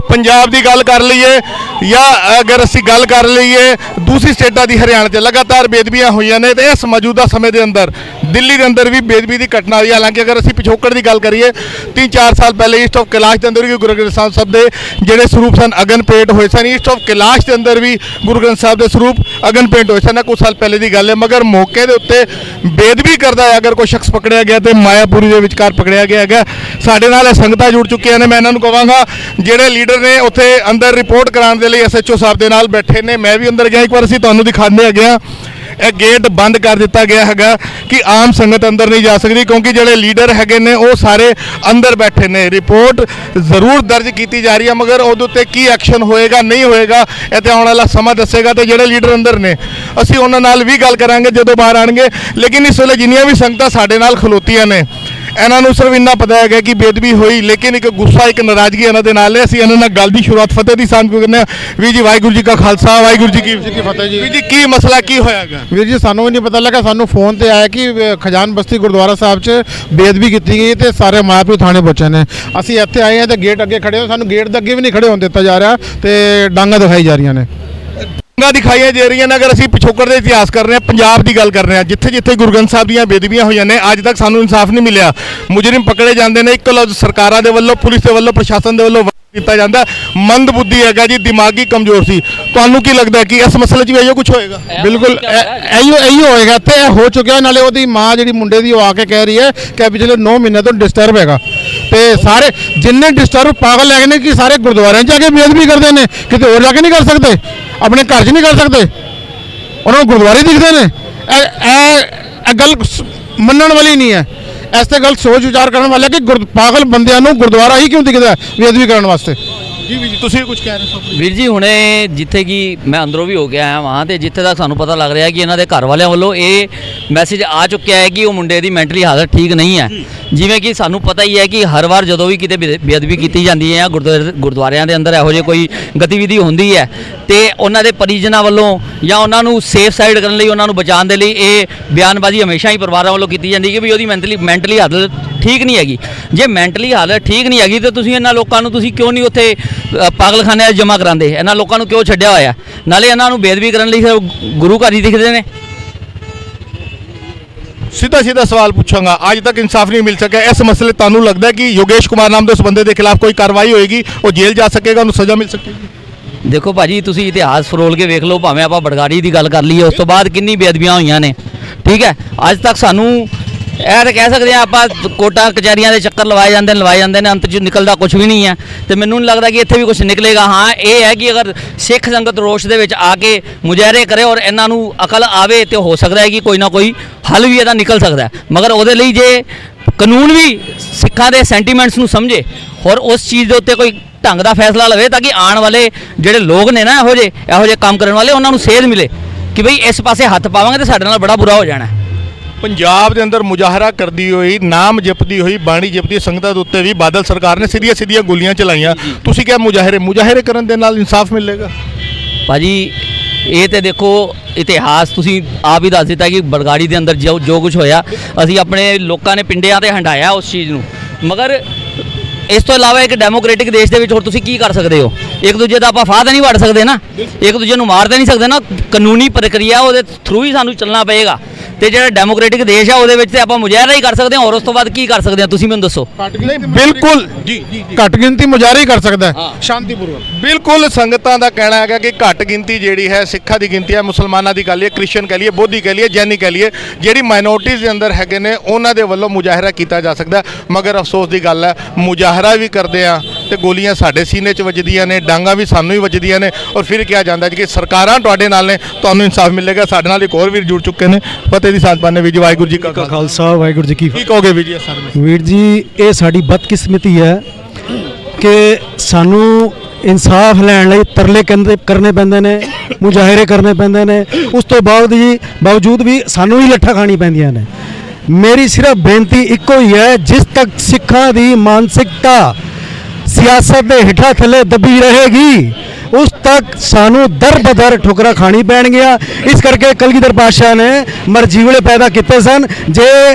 ਪੰਜਾਬ ਦੀ ਗੱਲ ਕਰ ਲਈਏ ਜਾਂ ਅਗਰ ਅਸੀਂ ਗੱਲ ਕਰ ਲਈਏ ਦੂਸਰੀ ਸਟੇਟਾਂ ਦੀ, ਹਰਿਆਣਾ 'ਚ ਲਗਾਤਾਰ ਬੇਦਬੀਆਂ ਹੋਈਆਂ ਨੇ ਤੇ ਇਸ ਮੌਜੂਦਾ ਸਮੇਂ ਦੇ ਅੰਦਰ ਦਿੱਲੀ ਦੇ ਅੰਦਰ ਵੀ ਬੇਦਬੀ ਦੀ ਘਟਨਾ ਹੋਈ। ਹਾਲਾਂਕਿ ਅਗਰ ਅਸੀਂ ਪਿਛੋਕੜ ਦੀ ਗੱਲ ਕਰੀਏ 3-4 ਸਾਲ ਪਹਿਲੇ ਈਸਟ ਆਫ ਕੈਲਾਸ਼ ਦੇ ਅੰਦਰ ਵੀ ਗੁਰੂ ਗ੍ਰੰਥ ਸਾਹਿਬ ਦੇ ਜਿਹੜੇ ਸਰੂਪ ਸਨ ਅਗਨ ਪੇਂਟ ਹੋਏ ਸਨ। ਈਸਟ ਆਫ ਕੈਲਾਸ਼ ਦੇ ਅੰਦਰ ਵੀ ਗੁਰੂ ਗ੍ਰੰਥ ਸਾਹਿਬ ਦੇ ਸਰੂਪ ਅਗਨ ਪੇਂਟ ਹੋਏ ਸਨ, ਕੁਝ ਸਾਲ ਪਹਿਲੇ ਦੀ ਗੱਲ ਹੈ। ਮਗਰ ਮੌਕੇ ਦੇ ਉੱਤੇ ਬੇਦਬੀ ਕਰਦਾ ਹੈ ਅਗਰ ਕੋਈ ਸ਼ਖਸ ਪਕੜਿਆ ਗਿਆ ਤੇ ਮਾਇਆਪੁਰੀ ਦੇ ਵਿਚਕਾਰ ਪਕੜਿਆ ਗਿਆ ਹੈਗਾ। ਸਾਡੇ ਨਾਲ ਇਹ ਸੰਗਤਾਂ ਜੁੜ ਚੁੱਕੀਆਂ ਨੇ। ਮੈਂ ਇਹਨਾਂ ਨੂੰ ਕਹਾਂਗਾ ਜਿਹੜੇ ਲੀਡਰ ਨੇ ਉੱਥੇ ਅੰਦਰ ਰਿਪੋਰਟ ਕਰਾਉਣ ਦੇ ਲਈ ਐਸਐਚਓ ਸਾਹਿਬ ਦੇ ਨਾਲ ਬੈਠੇ ਨੇ। ਮੈਂ ਵੀ ਅੰਦਰ ਗਿਆ, ਇੱਕ ਵਾਰ ਅਸੀਂ ਤੁਹਾਨੂੰ ਦਿਖਾਉਂਦੇ ਹੈਗੇ ਆ। ਇਹ ਗੇਟ ਬੰਦ ਕਰ ਦਿੱਤਾ ਗਿਆ ਹੈਗਾ ਕਿ ਆਮ ਸੰਗਤ ਅੰਦਰ ਨਹੀਂ ਜਾ ਸਕਦੀ ਕਿਉਂਕਿ ਜਿਹੜੇ ਲੀਡਰ ਹੈਗੇ ਨੇ ਉਹ ਸਾਰੇ ਅੰਦਰ ਬੈਠੇ ਨੇ। ਰਿਪੋਰਟ ਜ਼ਰੂਰ ਦਰਜ ਕੀਤੀ ਜਾ ਰਹੀ ਹੈ ਮਗਰ ਉਹਦੇ ਉੱਤੇ ਕੀ ਐਕਸ਼ਨ ਹੋਏਗਾ ਨਹੀਂ ਹੋਏਗਾ ਇਹ ਤੇ ਆਉਣ ਵਾਲਾ ਸਮਾਂ ਦੱਸੇਗਾ। ਤੇ ਜਿਹੜੇ ਲੀਡਰ ਅੰਦਰ ਨੇ ਅਸੀਂ ਉਹਨਾਂ ਨਾਲ ਵੀ ਗੱਲ ਕਰਾਂਗੇ ਜਦੋਂ ਬਾਹਰ ਆਣਗੇ। ਲੇਕਿਨ ਇਸ ਵੇਲੇ ਜਿੰਨੀਆਂ ਵੀ ਸੰਗਤਾਂ ਸਾਡੇ ਨਾਲ ਖਲੋਤੀਆਂ ਨੇ ਇਹਨਾਂ ਨੂੰ ਸਿਰਫ ਇੰਨਾ ਪਤਾ ਹੈਗਾ ਕਿ ਬੇਦਬੀ ਹੋਈ, ਲੇਕਿਨ ਇੱਕ ਗੁੱਸਾ ਇੱਕ ਨਾਰਾਜ਼ਗੀ ਇਹਨਾਂ ਦੇ ਨਾਲ ਹੈ। ਅਸੀਂ ਇਹਨਾਂ ਨਾਲ ਗੱਲ ਦੀ ਸ਼ੁਰੂਆਤ ਫਤਿਹ ਦੀ ਸਾਂਝ ਕਰਨੇ ਆ। ਵੀਰ ਜੀ ਵਾਹਿਗੁਰੂ ਜੀ ਕਾ ਖਾਲਸਾ ਵਾਹਿਗੁਰੂ ਜੀ ਕੀ ਫਤਿਹ ਜੀ। ਵੀਰ ਜੀ ਕੀ ਮਸਲਾ ਕੀ ਹੋਇਆਗਾ? ਵੀਰ ਜੀ ਸਾਨੂੰ ਵੀ ਨਹੀਂ ਪਤਾ ਲੱਗਾ, ਸਾਨੂੰ ਫੋਨ ਤੇ ਆਇਆ ਕਿ ਖਜਾਨ ਬਸਤੀ ਗੁਰਦੁਆਰਾ ਸਾਹਿਬ 'ਚ ਬੇਦਬੀ ਕੀਤੀ ਗਈ ਤੇ ਸਾਰੇ ਮਾਇਆਪੁਰੀ ਥਾਣੇ ਪਹੁੰਚੇ ਨੇ। ਅਸੀਂ ਇੱਥੇ ਆਏ ਹਾਂ ਤੇ ਗੇਟ ਅੱਗੇ ਖੜੇ ਹਾਂ, ਸਾਨੂੰ ਗੇਟ ਦੇ ਅੱਗੇ ਵੀ ਨਹੀਂ ਖੜੇ ਹੋਣ ਦਿੱਤਾ ਜਾ ਰਿਹਾ ਤੇ ਡਾਂਗਾ ਦਿਖਾਈ ਜਾ ਰਹੀਆਂ ਨੇ। ਦਿਖਾਈਆਂ ਜਾ ਰਹੀਆਂ ਨੇ। ਅਗਰ ਅਸੀਂ ਪਿਛੋਕੜ ਦੇ ਇਤਿਹਾਸ ਕਰ ਰਹੇ ਹਾਂ, ਪੰਜਾਬ ਦੀ ਗੱਲ ਕਰ ਰਹੇ ਹਾਂ, ਜਿੱਥੇ ਜਿੱਥੇ ਗੁਰੂ ਗ੍ਰੰਥ ਸਾਹਿਬ ਦੀਆਂ ਬੇਦਬੀਆਂ ਹੋਈਆਂ ਨੇ ਅੱਜ ਤੱਕ ਸਾਨੂੰ ਇਨਸਾਫ ਨਹੀਂ ਮਿਲਿਆ। ਮੁਜਰਮ ਪਕੜੇ ਜਾਂਦੇ ਨੇ, ਇੱਕ ਲਫ਼ਜ਼ ਸਰਕਾਰਾਂ ਦੇ ਵੱਲੋਂ, ਪੁਲਿਸ ਦੇ ਵੱਲੋਂ, ਪ੍ਰਸ਼ਾਸਨ ਦੇ ਵੱਲੋਂ ਕੀਤਾ ਜਾਂਦਾ। ਮੰਦਬੁੱਧੀ ਹੈਗਾ ਜੀ, ਦਿਮਾਗੀ ਕਮਜ਼ੋਰ ਸੀ। ਤੁਹਾਨੂੰ ਕੀ ਲੱਗਦਾ ਕਿ ਇਸ ਮਸਲੇ 'ਚ ਵੀ ਇਹੋ ਕੁਝ ਹੋਏਗਾ? ਬਿਲਕੁਲ ਇਹੀ ਹੋਏਗਾ ਤੇ ਇਹ ਹੋ ਚੁੱਕਿਆ। ਨਾਲੇ ਉਹਦੀ ਮਾਂ ਜਿਹੜੀ ਮੁੰਡੇ ਦੀ ਉਹ ਆ ਕੇ ਕਹਿ ਰਹੀ ਹੈ ਕਿ ਪਿਛਲੇ 9 ਮਹੀਨੇ ਤੋਂ ਡਿਸਟਰਬ ਹੈਗਾ ਤੇ ਸਾਰੇ ਜਿੰਨੇ ਡਿਸਟਰਬ ਪਾਗਲ ਹੈਗੇ ਨੇ ਕਿ ਸਾਰੇ ਗੁਰਦੁਆਰਿਆਂ 'ਚ ਜਾ ਕੇ ਬੇਦਬੀ ਕਰਦੇ ਨੇ, ਕਿਤੇ ਹੋਰ ਜਾ ਕੇ ਨਹੀਂ ਕਰ ਸਕਦੇ, ਆਪਣੇ ਘਰ 'ਚ ਨਹੀਂ ਕਰ ਸਕਦੇ, ਉਹਨਾਂ ਨੂੰ ਗੁਰਦੁਆਰੇ ਦਿਖਦੇ ਨੇ। ਇਹ ਗੱਲ ਮੰਨਣ ਵਾਲੀ ਨਹੀਂ ਹੈ। ਇਸ ਤੇ ਗੱਲ ਸੋਚ ਵਿਚਾਰ ਕਰਨ ਵਾਲਾ ਕਿ ਪਾਗਲ ਬੰਦਿਆਂ ਨੂੰ ਗੁਰਦੁਆਰਾ ਹੀ ਕਿਉਂ ਦਿਖਦਾ ਬੇਦਬੀ ਕਰਨ ਵਾਸਤੇ। ਜੀ ਵੀ ਜੀ ਤੁਸੀਂ ਵੀ ਕੁਝ ਕਹਿ ਰਹੇ ਹੋ ਵੀਰ ਜੀ ਹੁਣੇ ਜਿੱਥੇ ਕਿ ਮੈਂ ਅੰਦਰੋਂ ਵੀ ਹੋ ਕੇ ਆਇਆ ਵਾਂ ਤੇ ਜਿੱਥੇ ਤੱਕ ਸਾਨੂੰ ਪਤਾ ਲੱਗ ਰਿਹਾ ਕਿ ਇਹਨਾਂ ਦੇ ਘਰ ਵਾਲਿਆਂ ਵੱਲੋਂ ਇਹ ਮੈਸੇਜ ਆ ਚੁੱਕਿਆ ਹੈ ਕਿ ਉਹ ਮੁੰਡੇ ਦੀ ਮੈਂਟਲੀ ਹਾਲਤ ਠੀਕ ਨਹੀਂ ਹੈ। ਜਿਵੇਂ ਕਿ ਸਾਨੂੰ ਪਤਾ ਹੀ ਹੈ ਕਿ ਹਰ ਵਾਰ ਜਦੋਂ ਵੀ ਕਿਤੇ ਬੇਅਦਬੀ ਕੀਤੀ ਜਾਂਦੀ ਹੈ ਗੁਰਦੁਆਰਿਆਂ ਦੇ ਅੰਦਰ ਇਹੋ ਜਿਹੀ ਕੋਈ ਗਤੀਵਿਧੀ ਹੁੰਦੀ ਹੈ ਤੇ ਉਹਨਾਂ ਦੇ ਪਰਿਜਨਾਂ ਵੱਲੋਂ ਜਾਂ ਉਹਨਾਂ ਨੂੰ ਸੇਫ ਸਾਈਡ ਕਰਨ ਲਈ, ਉਹਨਾਂ ਨੂੰ ਬਚਾਉਣ ਦੇ ਲਈ ਇਹ ਬਿਆਨਬਾਜ਼ੀ ਹਮੇਸ਼ਾ ਹੀ ਪਰਿਵਾਰਾਂ ਵੱਲੋਂ ਕੀਤੀ ਜਾਂਦੀ ਕਿ ਵੀ ਉਹਦੀ ਮੈਂਟਲੀ ਹਾਲਤ ਠੀਕ ਨਹੀਂ ਹੈਗੀ। ਜੇ ਮੈਂਟਲੀ ਹਾਲਤ ਠੀਕ ਨਹੀਂ ਹੈਗੀ ਤਾਂ ਤੁਸੀਂ ਇਹਨਾਂ ਲੋਕਾਂ ਨੂੰ ਤੁਸੀਂ ਕਿਉਂ ਨਹੀਂ ਉੱਥੇ ਪਾਗਲਖਾਨਿਆਂ 'ਚ ਜਮ੍ਹਾਂ ਕਰਾਉਂਦੇ? ਇਹਨਾਂ ਲੋਕਾਂ ਨੂੰ ਕਿਉਂ ਛੱਡਿਆ ਹੋਇਆ? ਨਾਲੇ ਇਹਨਾਂ ਨੂੰ ਬੇਅਦਬੀ ਕਰਨ ਲਈ ਗੁਰੂ ਘਰ ਹੀ ਦਿਖਦੇ ਨੇ। ਸਿੱਧਾ ਸਵਾਲ ਪੁੱਛਾਂਗਾ, ਅੱਜ ਤੱਕ ਇਨਸਾਫ ਨਹੀਂ ਮਿਲ ਸਕਿਆ, ਇਸ ਮਸਲੇ ਤੁਹਾਨੂੰ ਲੱਗਦਾ ਹੈ ਕਿ ਯੋਗੇਸ਼ ਕੁਮਾਰ ਨਾਮ ਦੇ ਉਸ ਬੰਦੇ ਦੇ ਖਿਲਾਫ ਕੋਈ ਕਾਰਵਾਈ ਹੋਏਗੀ, ਉਹ ਜੇਲ੍ਹ ਜਾ ਸਕੇਗਾ, ਉਹਨੂੰ ਸਜ਼ਾ ਮਿਲ ਸਕੇਗੀ? ਦੇਖੋ ਭਾਜੀ, ਤੁਸੀਂ ਇਤਿਹਾਸ ਫਰੋਲ ਕੇ ਵੇਖ ਲਓ, ਭਾਵੇਂ ਆਪਾਂ ਬੜਗਾੜੀ ਦੀ ਗੱਲ ਕਰ ਲਈਏ, ਉਸ ਤੋਂ ਬਾਅਦ ਕਿੰਨੀ ਬੇਅਦਬੀਆਂ ਹੋਈਆਂ ਨੇ। ਠੀਕ ਹੈ, ਅੱਜ ਤੱਕ ਸਾਨੂੰ ਇਹ ਤਾਂ ਕਹਿ ਸਕਦੇ ਹਾਂ ਆਪਾਂ ਕੋਟਾਂ ਕਚਹਿਰੀਆਂ ਦੇ ਚੱਕਰ ਲਵਾਏ ਜਾਂਦੇ ਨੇ, ਅੰਤ 'ਚ ਨਿਕਲਦਾ ਕੁਝ ਵੀ ਨਹੀਂ ਹੈ ਤੇ ਮੈਨੂੰ ਨਹੀਂ ਲੱਗਦਾ ਕਿ ਇੱਥੇ ਵੀ ਕੁਝ ਨਿਕਲੇਗਾ। ਹਾਂ, ਇਹ ਹੈ ਕਿ ਅਗਰ ਸਿੱਖ ਸੰਗਤ ਰੋਸ਼ ਦੇ ਵਿੱਚ ਆ ਕੇ ਮੁਜ਼ਾਹਰੇ ਕਰੇ ਔਰ ਇਹਨਾਂ ਨੂੰ ਅਕਲ ਆਵੇ ਤੇ ਹੋ ਸਕਦਾ ਹੈ ਕਿ ਕੋਈ ਨਾ ਕੋਈ ਹੱਲ ਵੀ ਇਹਦਾ ਨਿਕਲ ਸਕਦਾ, ਮਗਰ ਉਹਦੇ ਲਈ ਜੇ ਕਾਨੂੰਨ ਵੀ ਸਿੱਖਾਂ ਦੇ ਸੈਂਟੀਮੈਂਟਸ ਨੂੰ ਸਮਝੇ ਔਰ ਉਸ ਚੀਜ਼ ਦੇ ਉੱਤੇ ਕੋਈ ਢੰਗ ਦਾ ਫੈਸਲਾ ਲਵੇ ਤਾਂ ਕਿ ਆਉਣ ਵਾਲੇ ਜਿਹੜੇ ਲੋਕ ਨੇ ਨਾ ਇਹੋ ਜਿਹੇ ਕੰਮ ਕਰਨ ਵਾਲੇ, ਉਹਨਾਂ ਨੂੰ ਸੇਧ ਮਿਲੇ ਕਿ ਬਈ ਇਸ ਪਾਸੇ ਹੱਥ ਪਾਵਾਂਗੇ ਤੇ ਸਾਡੇ ਨਾਲ ਬੜਾ ਬੁਰਾ ਹੋ ਜਾਣਾ। ਪੰਜਾਬ ਦੇ ਅੰਦਰ ਮੁਜ਼ਾਹਰਾ ਕਰਦੀ ਹੋਈ, ਨਾਮ ਜਪਦੀ ਹੋਈ, ਬਾਣੀ ਜਪਦੀ ਸੰਗਤਾਂ ਦੇ ਉੱਤੇ ਵੀ ਬਾਦਲ ਸਰਕਾਰ ਨੇ ਸਿੱਧੀਆਂ ਗੋਲੀਆਂ ਚਲਾਈਆਂ। ਤੁਸੀਂ ਕਿਹਾ ਮੁਜ਼ਾਹਰੇ ਕਰਨ ਦੇ ਨਾਲ ਇਨਸਾਫ ਮਿਲੇਗਾ? ਭਾਜੀ ਇਹ ਤੇ ਦੇਖੋ ਇਤਿਹਾਸ ਤੁਸੀਂ ਆਪ ਹੀ ਦੱਸ ਦਿੱਤਾ ਕਿ ਬੜਗਾੜੀ ਦੇ ਅੰਦਰ ਜੋ ਕੁਝ ਹੋਇਆ, ਅਸੀਂ ਆਪਣੇ ਲੋਕਾਂ ਨੇ ਪਿੰਡਿਆਂ ਤੇ ਹੰਡਾਇਆ ਉਸ ਚੀਜ਼ ਨੂੰ, ਮਗਰ ਇਸ ਤੋਂ ਇਲਾਵਾ ਇੱਕ ਡੈਮੋਕ੍ਰੈਟਿਕ ਦੇਸ਼ ਦੇ ਵਿੱਚ ਹੋਰ ਤੁਸੀਂ ਕੀ ਕਰ ਸਕਦੇ ਹੋ? ਇੱਕ ਦੂਜੇ ਦਾ ਆਪਾਂ ਫਾਹ ਤਾਂ ਨਹੀਂ ਵੜ ਸਕਦੇ ਨਾ, ਇੱਕ ਦੂਜੇ ਨੂੰ ਮਾਰ ਤਾਂ ਨਹੀਂ ਸਕਦੇ ਨਾ। ਕਾਨੂੰਨੀ ਪ੍ਰਕਿਰਿਆ ਉਹਦੇ ਥਰੂ ਹੀ ਸਾਨੂੰ ਚੱਲਣਾ ਪਏਗਾ ਤੇ ਜਿਹੜਾ ਡੈਮੋਕ੍ਰੈਟਿਕ ਦੇਸ਼ ਆ ਉਹਦੇ ਵਿੱਚ ਤੇ ਆਪਾਂ ਮੁਜ਼ਾਹਰਾ ਹੀ ਕਰ ਸਕਦੇ ਹਾਂ, ਔਰ ਉਸ ਤੋਂ ਬਾਅਦ ਕੀ ਕਰ ਸਕਦੇ ਹਾਂ ਤੁਸੀਂ ਮੈਨੂੰ ਦੱਸੋ? ਨਹੀਂ, ਬਿਲਕੁਲ ਜੀ ਘੱਟ ਗਿਣਤੀ ਮੁਜ਼ਾਹਰਾ ਹੀ ਕਰ ਸਕਦਾ ਹੈ ਸ਼ਾਂਤੀਪੂਰਵਕ। ਬਿਲਕੁਲ ਸੰਗਤਾਂ ਦਾ ਕਹਿਣਾ ਹੈਗਾ ਕਿ ਘੱਟ ਗਿਣਤੀ ਜਿਹੜੀ ਹੈ, ਸਿੱਖਾਂ ਦੀ ਗਿਣਤੀ ਹੈ, ਮੁਸਲਮਾਨਾਂ ਦੀ ਕਹਿ ਲਈਏ, ਕ੍ਰਿਸਚਨ ਕਹਿ ਲਈਏ, ਬੋਧੀ ਕਹਿ ਲਈਏ, ਜੈਨੀ ਕਹਿ ਲਈਏ, ਜਿਹੜੀ ਮਾਈਨੋਰਟੀਜ਼ ਦੇ ਅੰਦਰ ਹੈਗੇ ਨੇ ਉਹਨਾਂ ਦੇ ਵੱਲੋਂ ਮੁਜ਼ਾਹਰਾ ਕੀਤਾ ਜਾ ਸਕਦਾ। ਮਗਰ ਅਫਸੋਸ ਦੀ ਗੱਲ ਹੈ, ਮੁਜ਼ਾਹਰਾ ਵੀ ਕਰਦੇ ਆ ਤੇ ਗੋਲੀਆਂ ਸਾਡੇ ਸੀਨੇ 'ਚ ਵੱਜਦੀਆਂ ਨੇ, ਡਾਂਗਾਂ ਵੀ ਸਾਨੂੰ ਹੀ ਵੱਜਦੀਆਂ ਨੇ, ਔਰ ਫਿਰ ਕਿਹਾ ਜਾਂਦਾ ਕਿ ਸਰਕਾਰਾਂ ਤੁਹਾਡੇ ਨਾਲ ਨੇ, ਤੁਹਾਨੂੰ ਇਨਸਾਫ ਮਿਲੇਗਾ। ਸਾਡੇ ਨਾਲ ਇੱਕ ਹੋਰ ਵੀਰ ਜੁੜ ਚੁੱਕੇ ਨੇ, ਫਤਿਹ ਦੀ ਸਾਂਝ ਪਾਉਂਦੇ। ਵੀਰ ਜੀ, ਵਾਹਿਗੁਰੂ ਜੀ ਕਾ ਖਾਲਸਾ ਵਾਹਿਗੁਰੂ ਜੀ ਕੀ ਕੀ ਕਹੋਗੇ ਵੀਰ ਜੀ ਸਰ? ਵੀਰ ਜੀ, ਇਹ ਸਾਡੀ ਬਦਕਿਸਮਤੀ ਹੈ ਕਿ ਸਾਨੂੰ ਇਨਸਾਫ ਲੈਣ ਲਈ ਤਰਲੇ ਕਰਨੇ ਪੈਂਦੇ ਨੇ, ਮੁਜ਼ਾਹਰੇ ਕਰਨੇ ਪੈਂਦੇ ਨੇ, ਉਸ ਤੋਂ ਬਾਵਜੂਦ ਵੀ ਸਾਨੂੰ ਹੀ ਲੱਠਾਂ ਖਾਣੀ ਪੈਂਦੀਆਂ ਨੇ। ਮੇਰੀ ਸਿਰਫ ਬੇਨਤੀ ਇੱਕੋ ਹੀ ਹੈ, ਜਿਸ ਤੱਕ ਸਿੱਖਾਂ ਦੀ ਮਾਨਸਿਕਤਾ ਸਿਆਸਤ ਦੇ ਹੇਠਾਂ ਥੱਲੇ ਦਬੀ ਰਹੇਗੀ, ਉਸ ਤੱਕ ਸਾਨੂੰ ਦਰ ਬਦਰ ਠੁਕਰਾ ਖਾਣੀ ਪੈਣਗੀਆਂ। ਇਸ ਕਰਕੇ ਕਲਗੀਧਰ ਪਾਤਸ਼ਾਹ ਨੇ ਮਰਜੀਵਲੇ ਪੈਦਾ ਕੀਤੇ ਸਨ, ਜੇ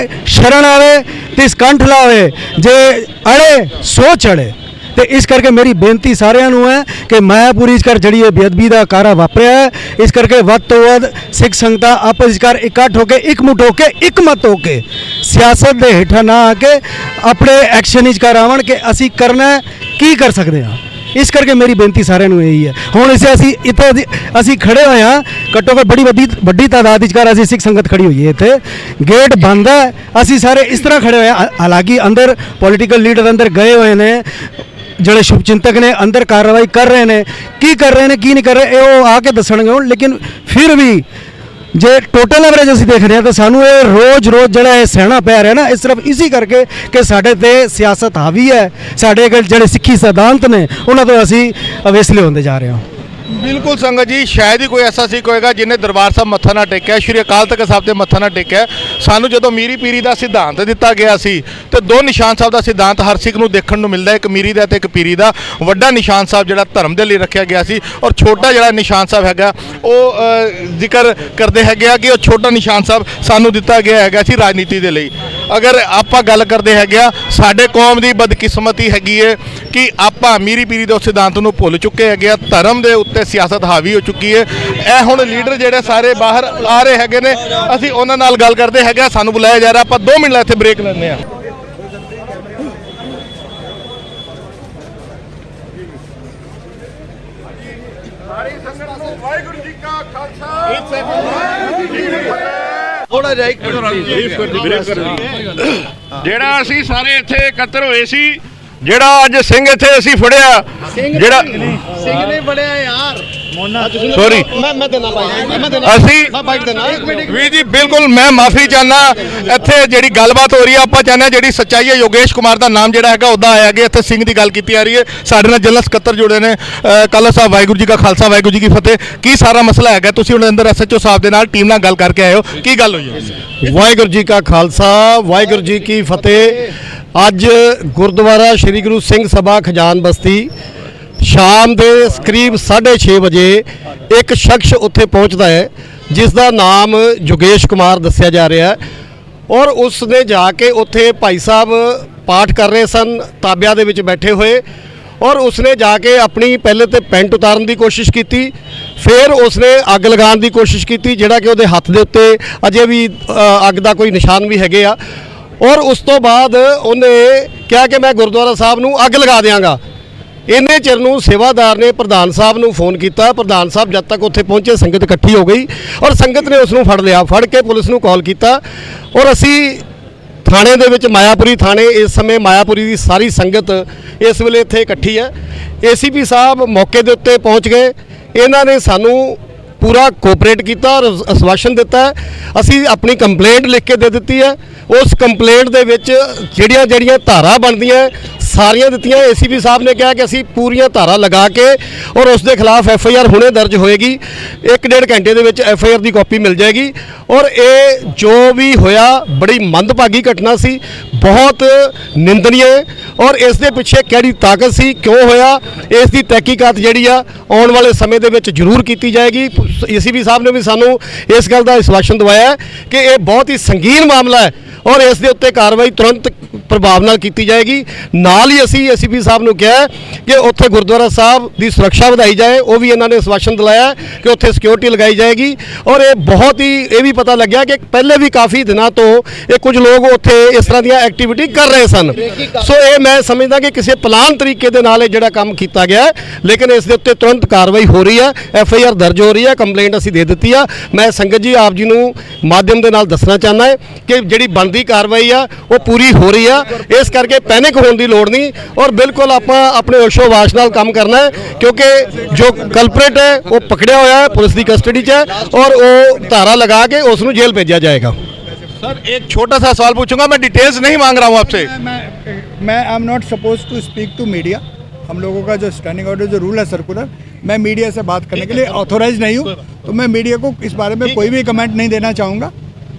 ਸ਼ਰਨ ਆਵੇ ਤਿਸ ਕੰਠ ਲਾਵੇ, ਜੇ ਅੜੇ ਸੋ ਚੜੇ। ਤੇ ਇਸ ਕਰਕੇ ਮੇਰੀ ਬੇਨਤੀ ਸਾਰਿਆਂ ਨੂੰ ਹੈ ਕਿ ਮਾਇਆਪੁਰੀ ਇਸ ਕਰ ਜਿਹੜੀ ਇਹ ਬੇਅਦਬੀ ਦਾ ਕਾਰਾ ਵਾਪਰਿਆ ਹੈ, ਇਸ ਕਰਕੇ ਵੱਧ ਤੋਂ ਵੱਧ ਸਿੱਖ ਸੰਗਤਾਂ ਆਪਸ ਵਿੱਚ ਇਕੱਠ ਹੋ ਕੇ, ਇਕਮੁੱਠ ਹੋ ਕੇ, ਇਕਮਤ ਹੋ ਕੇ, ਸਿਆਸਤ ਦੇ ਹੇਠਾਂ ਨਾ ਆ ਕੇ ਆਪਣੇ ਐਕਸ਼ਨ ਵਿੱਚ ਕਰ ਆਵਣ ਕਿ ਅਸੀਂ ਕਰਨਾ ਕੀ ਕਰ ਸਕਦੇ ਹਾਂ। ਇਸ ਕਰਕੇ ਮੇਰੀ ਬੇਨਤੀ ਸਾਰਿਆਂ ਨੂੰ ਇਹੀ ਹੈ। ਹੁਣ ਅਸੀਂ ਖੜੇ ਹੋਏ ਹਾਂ, ਘੱਟੋ ਘੱਟ ਬੜੀ ਵੱਡੀ ਤਾਦਾਦ ਵਿੱਚ ਅਸੀਂ ਸਿੱਖ ਸੰਗਤ ਖੜੀ ਹੋਈ ਹੈ, ਇੱਥੇ ਗੇਟ ਬੰਦ ਹੈ, ਅਸੀਂ ਸਾਰੇ ਇਸ ਤਰ੍ਹਾਂ ਖੜੇ ਹੋਏ ਹਾਂ। ਹਾਲਾਂਕਿ ਅੰਦਰ ਪੋਲੀਟੀਕਲ ਲੀਡਰ ਅੰਦਰ ਗਏ ਹੋਏ ਨੇ, ਜਿਹੜੇ ਸ਼ੁਭ ਚਿੰਤਕ ਨੇ ਅੰਦਰ ਕਾਰਵਾਈ ਕਰ ਰਹੇ ਨੇ, ਕੀ ਕਰ ਰਹੇ ਨੇ ਕੀ ਨਹੀਂ ਕਰ ਰਹੇ ਇਹ ਉਹ ਆ ਕੇ ਦੱਸਣਗੇ ਹੁਣ। ਲੇਕਿਨ ਫਿਰ ਵੀ ਜੇ ਟੋਟਲ ਐਵਰੇਜ ਅਸੀਂ ਦੇਖਦੇ ਹਾਂ ਤਾਂ ਸਾਨੂੰ ਇਹ ਰੋਜ਼ ਜਿਹੜਾ ਇਹ ਸਹਿਣਾ ਪੈ ਰਿਹਾ ਨਾ, ਇਹ ਸਿਰਫ ਇਸੇ ਕਰਕੇ ਕਿ ਸਾਡੇ ਤੇ ਸਿਆਸਤ ਹਾਵੀ ਹੈ, ਸਾਡੇ ਜਿਹੜੇ ਸਿੱਖੀ ਸਿਧਾਂਤ ਨੇ ਉਹਨਾਂ ਤੋਂ ਅਸੀਂ ਅਵੇਸਲੇ ਹੁੰਦੇ ਜਾ ਰਹੇ ਹਾਂ। ਬਿਲਕੁਲ ਸੰਗਤ ਜੀ, ਸ਼ਾਇਦ ਹੀ ਕੋਈ ਐਸਾ ਸਿੱਖ ਹੋਏਗਾ ਜਿਹਨੇ ਦਰਬਾਰ ਸਾਹਿਬ ਮੱਥਾ ਨਾ ਟੇਕਿਆ, ਸ਼੍ਰੀ ਅਕਾਲ ਤਖਤ ਸਾਹਿਬ ਤੇ ਮੱਥਾ ਨਾ ਟੇਕਿਆ। ਸਾਨੂੰ ਜਦੋਂ ਮੀਰੀ ਪੀਰੀ ਦਾ ਸਿਧਾਂਤ ਦਿੱਤਾ ਗਿਆ ਸੀ ਤੇ ਦੋ ਨਿਸ਼ਾਨ ਸਾਹਿਬ ਦਾ ਸਿਧਾਂਤ ਹਰ ਸਿੱਖ ਨੂੰ ਦੇਖਣ ਨੂੰ ਮਿਲਦਾ, ਇੱਕ ਮੀਰੀ ਦਾ ਤੇ ਇੱਕ ਪੀਰੀ ਦਾ। ਵੱਡਾ ਨਿਸ਼ਾਨ ਸਾਹਿਬ ਜਿਹੜਾ ਧਰਮ ਦੇ ਲਈ ਰੱਖਿਆ ਗਿਆ ਸੀ, ਔਰ ਛੋਟਾ ਜਿਹੜਾ ਨਿਸ਼ਾਨ ਸਾਹਿਬ ਹੈਗਾ ਉਹ ਜ਼ਿਕਰ ਕਰਦੇ ਹੈਗੇ ਆ ਕਿ ਉਹ ਛੋਟਾ ਨਿਸ਼ਾਨ ਸਾਹਿਬ ਸਾਨੂੰ ਦਿੱਤਾ ਗਿਆ ਹੈਗਾ ਸੀ ਰਾਜਨੀਤੀ ਦੇ ਲਈ। ਅਗਰ ਆਪਾਂ ਗੱਲ ਕਰਦੇ ਹੈਗੇ ਆ, ਸਾਡੇ ਕੌਮ ਦੀ ਬਦਕਿਸਮਤੀ ਹੈਗੀ ਹੈ ਕਿ ਆਪਾਂ ਮੀਰੀ ਪੀਰੀ ਦੇ ਸਿਧਾਂਤ ਨੂੰ ਭੁੱਲ ਚੁੱਕੇ ਹੈਗੇ ਆ, ਧਰਮ ਦੇ ਉੱਤੇ ਸਿਆਸਤ ਹਾਵੀ ਹੋ ਚੁੱਕੀ ਹੈ। ਇਹ ਹੁਣ ਲੀਡਰ ਜਿਹੜੇ ਸਾਰੇ ਬਾਹਰ ਆ ਰਹੇ ਹੈਗੇ ਨੇ, ਅਸੀਂ ਉਹਨਾਂ ਨਾਲ ਗੱਲ ਕਰਦੇ ਹੈਗੇ। ਸਾਨੂੰ ਬੁਲਾਇਆ ਜਾ ਰਿਹਾ, ਆਪਾਂ 2 ਮਿੰਟ ਇੱਥੇ ਬ੍ਰੇਕ ਲੈਂਦੇ ਆ। ਵਾਹਿਗੁਰੂ ਜੀ ਕਾ ਖਾਲਸਾ, ਥੋੜਾ ਜਿਹਾ ਇੱਕ ਜਿਹੜਾ ਅਸੀਂ ਸਾਰੇ ਇੱਥੇ ਇਕੱਤਰ ਹੋਏ ਸੀ, ਜਿਹੜਾ ਅੱਜ ਸਿੰਘ ਇੱਥੇ ਅਸੀਂ ਫੜਿਆ, ਜਿਹੜਾ ਸਿੰਘ ਨੇ ਫੜਿਆ ਯਾਰ, ਸੌਰੀ ਮੈਂ ਦੇਣਾ ਭਾਈ ਅਸੀਂ ਬਾਈਟ ਦੇਣਾ ਵੀ ਜੀ ਬਿਲਕੁਲ ਮੈਂ ਮਾਫੀ ਚਾਹਨਾ। ਇੱਥੇ ਜਿਹੜੀ ਗੱਲਬਾਤ ਹੋ ਰਹੀ ਹੈ ਆਪਾਂ ਚਾਹੁੰਦੇ ਹਾਂ ਜਿਹੜੀ ਸੱਚਾਈ ਹੈ ਯੋਗੇਸ਼ ਕੁਮਾਰ ਦਾ ਨਾਮ ਜਿਹੜਾ ਹੈਗਾ ਉਹਦਾ ਆਇਆ ਗਿਆ। ਇੱਥੇ ਸਿੰਘ ਦੀ ਗੱਲ ਕੀਤੀ ਆ ਰਹੀ ਹੈ। ਸਾਡੇ ਨਾਲ ਜਨਰਲ ਸਕੱਤਰ ਜੁੜੇ ਨੇ। ਕਾਲਾ ਸਾਹਿਬ ਵਾਹਿਗੁਰੂ ਜੀ ਕਾ ਖਾਲਸਾ ਵਾਹਿਗੁਰੂ ਜੀ ਕੀ ਫਤਿਹ। ਕੀ ਸਾਰਾ ਮਸਲਾ ਹੈਗਾ? ਤੁਸੀਂ ਉਹਦੇ ਅੰਦਰ ਐਸਐਚਓ ਸਾਹਿਬ ਦੇ ਨਾਲ ਟੀਮ ਨਾਲ ਗੱਲ ਕਰਕੇ ਆਏ ਹੋ, ਕੀ ਗੱਲ ਹੋਈ ਹੈ? ਵਾਹਿਗੁਰੂ ਜੀ ਕਾ ਖਾਲਸਾ ਵਾਹਿਗੁਰੂ ਜੀ ਕੀ ਫਤਿਹ। ਅੱਜ ਗੁਰਦੁਆਰਾ ਸ੍ਰੀ ਗੁਰੂ ਸਿੰਘ ਸਭਾ ਖਜਾਨ ਬਸਤੀ ਸ਼ਾਮ ਦੇ ਕਰੀਬ 6:30 ਵਜੇ ਇੱਕ ਸ਼ਖਸ ਉੱਥੇ ਪਹੁੰਚਦਾ ਹੈ ਜਿਸ ਦਾ ਨਾਮ ਯੋਗੇਸ਼ ਕੁਮਾਰ ਦੱਸਿਆ ਜਾ ਰਿਹਾ ਹੈ ਔਰ ਉਸ ਨੇ ਜਾ ਕੇ ਉੱਥੇ ਭਾਈ ਸਾਹਿਬ ਪਾਠ ਕਰ ਰਹੇ ਸਨ ਤਾਬਿਆਂ ਦੇ ਵਿੱਚ ਬੈਠੇ ਹੋਏ ਔਰ ਉਸਨੇ ਜਾ ਕੇ ਆਪਣੀ ਪਹਿਲੇ ਤੇ ਪੈਂਟ ਉਤਾਰਨ ਦੀ ਕੋਸ਼ਿਸ਼ ਕੀਤੀ, ਫਿਰ ਉਸਨੇ ਅੱਗ ਲਗਾਉਣ ਦੀ ਕੋਸ਼ਿਸ਼ ਕੀਤੀ ਜਿਹੜਾ ਕਿ ਉਹਦੇ ਹੱਥ ਦੇ ਉੱਤੇ ਅਜੇ ਵੀ ਅੱਗ ਦਾ ਕੋਈ ਨਿਸ਼ਾਨ ਵੀ ਹੈਗੇ ਆ ਔਰ ਉਸ ਤੋਂ ਬਾਅਦ ਉਹਨੇ ਕਿਹਾ ਕਿ ਮੈਂ ਗੁਰਦੁਆਰਾ ਸਾਹਿਬ ਨੂੰ ਅੱਗ ਲਗਾ ਦਿਆਂਗਾ। ਇੰਨੇ ਚਿਰ ਨੂੰ ਸੇਵਾਦਾਰ ਨੇ ਪ੍ਰਧਾਨ ਸਾਹਿਬ ਨੂੰ ਫੋਨ ਕੀਤਾ। ਪ੍ਰਧਾਨ ਸਾਹਿਬ ਜਦ ਤੱਕ ਉੱਥੇ ਪਹੁੰਚੇ ਸੰਗਤ ਇਕੱਠੀ ਹੋ ਗਈ ਔਰ ਸੰਗਤ ਨੇ ਉਸ ਨੂੰ ਫੜ ਲਿਆ। ਫੜ ਕੇ ਪੁਲਿਸ ਨੂੰ ਕਾਲ ਕੀਤਾ ਔਰ ਅਸੀਂ ਥਾਣੇ ਦੇ ਵਿੱਚ ਮਾਇਆਪੁਰੀ ਥਾਣੇ ਇਸ ਸਮੇਂ ਮਾਇਆਪੁਰੀ ਦੀ ਸਾਰੀ ਸੰਗਤ ਇਸ ਵੇਲੇ ਇੱਥੇ ਇਕੱਠੀ ਹੈ। ਏਸੀਪੀ ਸਾਹਿਬ ਮੌਕੇ ਦੇ ਉੱਤੇ ਪਹੁੰਚ ਗਏ। ਇਹਨਾਂ ਨੇ ਸਾਨੂੰ ਪੂਰਾ ਕੋਆਪਰੇਟ ਕੀਤਾ ਔਰ ਆਸ਼ਵਾਸਨ ਦਿੱਤਾ ਹੈ। ਅਸੀਂ ਆਪਣੀ ਕੰਪਲੇਂਟ ਲਿਖ ਕੇ ਦੇ ਦਿੱਤੀ ਹੈ। ਉਸ ਕੰਪਲੇਂਟ ਦੇ ਵਿੱਚ ਜਿਹੜੀਆਂ ਧਾਰਾ ਬਣਦੀਆਂ ਸਾਰੀਆਂ ਦਿੱਤੀਆਂ। ਏਸੀਪੀ ਸਾਹਿਬ ਨੇ ਕਿਹਾ ਕਿ ਅਸੀਂ ਪੂਰੀਆਂ ਧਾਰਾ ਲਗਾ ਕੇ ਔਰ ਉਸ ਦੇ ਖਿਲਾਫ ਐਫਆਈਆਰ ਹੁਣੇ ਦਰਜ ਹੋਏਗੀ। 1-1.5 ਘੰਟੇ ਦੇ ਵਿੱਚ ਐਫਆਈਆਰ ਦੀ ਕਾਪੀ ਮਿਲ ਜਾਏਗੀ ਔਰ ਇਹ ਜੋ ਵੀ ਹੋਇਆ ਬੜੀ ਮੰਦਭਾਗੀ ਘਟਨਾ ਸੀ, ਬਹੁਤ ਨਿੰਦਨੀय ਔਰ ਇਸ ਦੇ ਪਿੱਛੇ ਕਿਹੜੀ ਤਾਕਤ ਸੀ, ਕਿਉਂ ਹੋਇਆ, ਇਸ ਦੀ ਤਹਿਕੀਕਾਤ ਜਿਹੜੀ ਆ ਆਉਣ ਵਾਲੇ ਸਮੇਂ ਦੇ ਵਿੱਚ ਜ਼ਰੂਰ ਕੀਤੀ ਜਾਏਗੀ। ਏਸੀਪੀ ਸਾਹਿਬ ਨੇ ਵੀ ਸਾਨੂੰ ਇਸ ਗੱਲ ਦਾ ਆਸ਼ਵਾਸਨ ਦਵਾਇਆ ਕਿ ਇਹ ਬਹੁਤ ਹੀ ਸੰਗੀਨ ਮਾਮਲਾ ਹੈ ਔਰ ਇਸ ਦੇ ਉੱਤੇ ਕਾਰਵਾਈ ਤੁਰੰਤ ਪ੍ਰਭਾਵ ਨਾਲ ਕੀਤੀ ਜਾਏਗੀ। ਨਾਲ ਹੀ ਅਸੀਂ ਏਸੀਪੀ ਸਾਹਿਬ ਨੂੰ ਕਿਹਾ ਕਿ ਉੱਥੇ ਗੁਰਦੁਆਰਾ ਸਾਹਿਬ ਦੀ ਸੁਰੱਖਿਆ ਵਧਾਈ ਜਾਏ। ਉਹ ਵੀ ਇਹਨਾਂ ਨੇ ਆਸ਼ਵਾਸਨ ਦਿਲਾਇਆ ਕਿ ਉੱਥੇ ਸਿਕਿਉਰਿਟੀ ਲਗਾਈ ਜਾਏਗੀ ਔਰ ਇਹ ਬਹੁਤ ਹੀ ਇਹ ਵੀ ਪਤਾ ਲੱਗਿਆ ਕਿ ਪਹਿਲੇ ਵੀ ਕਾਫੀ ਦਿਨਾਂ ਤੋਂ ਇਹ ਕੁਝ ਲੋਕ ਉੱਥੇ ਇਸ ਤਰ੍ਹਾਂ ਦੀਆਂ ਐਕਟੀਵਿਟੀ ਕਰ ਰਹੇ ਸਨ। ਸੋ ਇਹ ਮੈਂ ਸਮਝਦਾ ਕਿ ਕਿਸੇ ਪਲਾਨ ਤਰੀਕੇ ਦੇ ਨਾਲ ਇਹ ਜਿਹੜਾ ਕੰਮ ਕੀਤਾ ਗਿਆ ਹੈ, ਲੇਕਿਨ ਇਸ ਦੇ ਉੱਤੇ ਤੁਰੰਤ ਕਾਰਵਾਈ ਹੋ ਰਹੀ ਹੈ। ਐਫਆਈਆਰ ਦਰਜ ਹੋ ਰਹੀ ਹੈ, ਕੰਪਲੇਂਟ ਅਸੀਂ ਦੇ ਦਿੱਤੀ ਆ। ਮੈਂ ਸੰਗਤ ਜੀ ਆਪ ਜੀ ਨੂੰ ਮਾਧਿਅਮ ਦੇ ਨਾਲ ਦੱਸਣਾ ਚਾਹੁੰਦਾ ਹੈ ਕਿ ਜਿਹੜੀ ਬਣਦੀ ਕਾਰਵਾਈ ਆ ਉਹ ਪੂਰੀ ਹੋ ਰਹੀ ਆ। ਇਸ ਕਰਕੇ ਪੈਨਿਕ ਹੋਣ ਦੀ ਲੋੜ ਨਹੀਂ ਔਰ ਬਿਲਕੁਲ ਆਪਾਂ ਆਪਣੇ ਹੋਸ਼ੋ-ਹਵਾਸ ਨਾਲ ਕੰਮ ਕਰਨਾ ਹੈ ਕਿਉਂਕਿ ਜੋ ਕਲਪਰੇਟ ਹੈ ਉਹ ਪਕੜਿਆ ਹੋਇਆ ਹੈ, ਪੁਲਿਸ ਦੀ ਕਸਟਡੀ 'ਚ ਹੈ ਔਰ ਉਹ ਧਾਰਾ ਲਗਾ ਕੇ ਉਸ ਨੂੰ ਜੇਲ੍ਹ भेजा जाएगा। सर एक छोटा सा सवाल पूछूंगा, मैं डिटेल्स नहीं मांग रहा हूं आपसे। मैं I am not suppose to speak to media. हम लोगों का जो स्टैंडिंग ऑर्डर जो रूल है सर्कुलर, मैं मीडिया से बात करने के लिए ऑथोराइज नहीं हूँ, तो मैं मीडिया को इस बारे में कोई भी कमेंट नहीं देना चाहूँगा।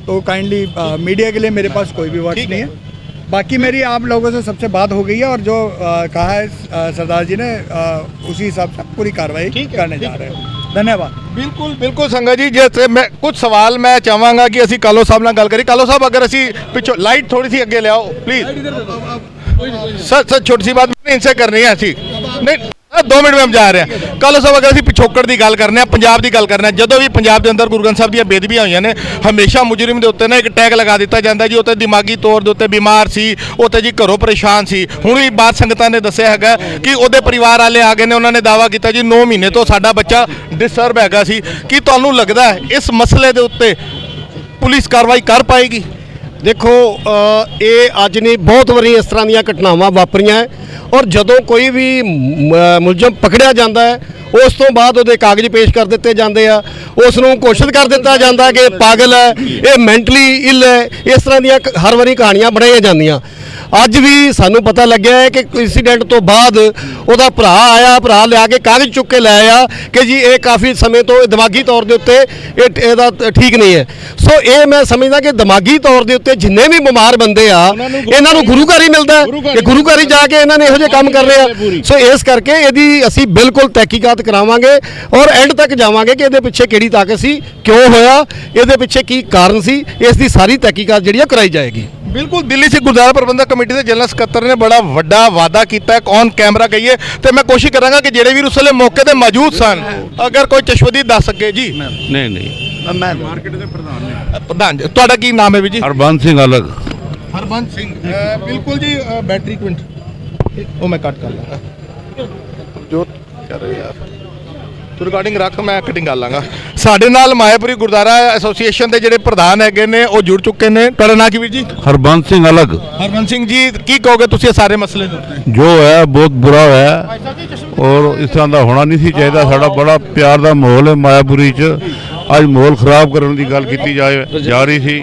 तो काइंडली मीडिया के लिए मेरे पास कोई भी वर्ड्स नहीं है। बाकी मेरी आप लोगों से सबसे बात हो गई है और जो कहा है सरदार जी ने उसी हिसाब से पूरी कार्रवाई करने जा रहे हैं। धन्यवाद। बिल्कुल बिल्कुल संगत जी, जैसे मैं कुछ सवाल मैं चाहांगा कि असी कालो साहब नाल गल करी। कालो साहब अगर असी पिछो लाइट थोड़ी सी अगे ले आओ प्लीज। सर छोटी सी बात मैंने इनसे करनी है। असी नहीं 2 मिनट में हम जा रहे हैं। कालो साहब अगर असी पिछोकड़ की गल करने पंजाब की गल करने, जो भी पंजाब के अंदर गुरु ग्रंथ साहब दी बेदबियां हुई ने, हमेशा मुजरिम के उत्ते ना एक टैग लगा दिता जाता जी उत्ते दिमागी तौर के उत्ते बीमार सी, उत्ते जी घरों परेशान सी। हुण भी बात संगतां ने दस्सिया हैगा कि उहदे परिवार वाले आ गए ने, उन्होंने दावा किया जी 9 महीने तो साडा बच्चा डिस्टर्ब हैगा सी। की तुहानूं लगदा है इस मसले के उत्ते पुलिस कार्रवाई कर पाएगी? देखो ये अज नहीं बहुत वारी इस तरह ਦੀਆਂ ਘਟਨਾਵਾਂ ਵਾਪਰੀਆਂ ਔਰ ਜਦੋਂ ਕੋਈ ਵੀ ਮੁਲਜ਼ਮ ਪਕੜਿਆ ਜਾਂਦਾ ਹੈ ਉਸ ਤੋਂ ਬਾਅਦ ਉਹਦੇ ਕਾਗਜ਼ ਪੇਸ਼ ਕਰ ਦਿੱਤੇ ਜਾਂਦੇ ਆ, ਉਸ ਨੂੰ ਘੋਸ਼ਿਤ ਕਰ ਦਿੱਤਾ ਜਾਂਦਾ ਕਿ ਪਾਗਲ ਹੈ, ਇਹ ਮੈਂਟਲੀ ਇਲ ਹੈ। ਇਸ ਤਰ੍ਹਾਂ ਦੀਆਂ ਹਰ ਵਾਰੀ ਕਹਾਣੀਆਂ ਬਣਾਈਆਂ ਜਾਂਦੀਆਂ। ਅੱਜ ਵੀ ਸਾਨੂੰ ਪਤਾ ਲੱਗਿਆ ਹੈ ਕਿ ਇੰਸੀਡੈਂਟ ਤੋਂ ਬਾਅਦ ਉਹਦਾ ਭਰਾ ਆਇਆ, ਭਰਾ ਲਿਆ ਕੇ ਕਾਗਜ਼ ਚੁੱਕ ਕੇ ਲੈ ਆਇਆ ਕਿ ਜੀ ਇਹ ਕਾਫੀ ਸਮੇਂ ਤੋਂ ਦਿਮਾਗੀ ਤੌਰ ਦੇ ਉੱਤੇ ਇਹਦਾ ਠੀਕ ਨਹੀਂ ਹੈ। ਸੋ ਇਹ ਮੈਂ ਸਮਝਦਾ ਕਿ ਦਿਮਾਗੀ ਤੌਰ ਦੇ ਉੱਤੇ ਜਿੰਨੇ ਵੀ ਬਿਮਾਰ ਬੰਦੇ ਆ ਇਹਨਾਂ ਨੂੰ ਗੁਰੂ ਘਰ ਹੀ ਮਿਲਦਾ ਹੈ ਕਿ ਗੁਰੂ ਘਰ ਹੀ ਜਾ ਕੇ ਇਹਨਾਂ ਨੇ ਇਹੋ ਜਿਹੇ ਕੰਮ ਕਰ ਰਹੇ ਆ। ਸੋ ਇਸ ਕਰਕੇ ਇਹਦੀ ਅਸੀਂ ਬਿਲਕੁਲ ਤਹਿਕੀਕਾਤ ਕਰਾਵਾਂਗੇ ਔਰ ਐਂਡ ਤੱਕ ਜਾਵਾਂਗੇ ਕਿ ਇਹਦੇ ਪਿੱਛੇ ਕਿਹੜੀ ਤਾਕਤ ਸੀ, ਕਿਉਂ ਹੋਇਆ, ਇਹਦੇ ਪਿੱਛੇ ਕੀ ਕਾਰਨ ਸੀ, ਇਸ ਦੀ ਸਾਰੀ ਤਹਿਕੀਕਾਤ ਜਿਹੜੀ ਆ ਕਰਾਈ ਜਾਏਗੀ। बिल्कुल दिल्ली से गुरुद्वारा प्रबंधक कमेटी के जनरल सकत्तर ने बड़ा वड्डा वादा किया है, ऑन कैमरा कहिए तो मैं कोशिश करांगा कि जेडे भी उस वेले मौके ते मौजूद सन अगर कोई चश्मदीद दस सके जी। नहीं मैं मार्केट के प्रधान तुहाडा की नाम है जी? हरबंस सिंह अलग। हरबंस सिंह बिल्कुल जी। बैटरी एक मिनट वो मैं कट कर लांगा जो कर रहे यार तू रिकॉर्डिंग रख, मैं कटिंग कर लांगा। ਸਾਡੇ ਨਾਲ ਮਾਇਆਪੁਰੀ ਗੁਰਦੁਆਰਾ ਐਸੋਸੀਏਸ਼ਨ ਦੇ ਜਿਹੜੇ ਪ੍ਰਧਾਨ ਹੈਗੇ ਨੇ ਉਹ ਜੁੜ ਚੁੱਕੇ ਨੇ। ਤੁਹਾਡਾ ਨਾਂ ਕੀ ਵੀਰ ਜੀ? हरबंस सिंह अलग। ਹਰਮਨ ਸਿੰਘ ਜੀ ਕੀ ਕਹੋਗੇ ਤੁਸੀਂ ਇਹ ਸਾਰੇ ਮਸਲੇ ਦੇ ਉੱਤੇ? जो है बहुत बुरा है ਔਰ ਇਸ ਤਰ੍ਹਾਂ ਦਾ ਹੋਣਾ ਨਹੀਂ ਸੀ ਚਾਹੀਦਾ। ਸਾਡਾ ਬੜਾ ਪਿਆਰ ਦਾ ਮਾਹੌਲ ਹੈ ਮਾਇਆਪੁਰੀ 'ਚ। ਅੱਜ ਮਾਹੌਲ ਖਰਾਬ ਕਰਨ ਦੀ ਗੱਲ ਕੀਤੀ ਜਾ ਰਹੀ ਸੀ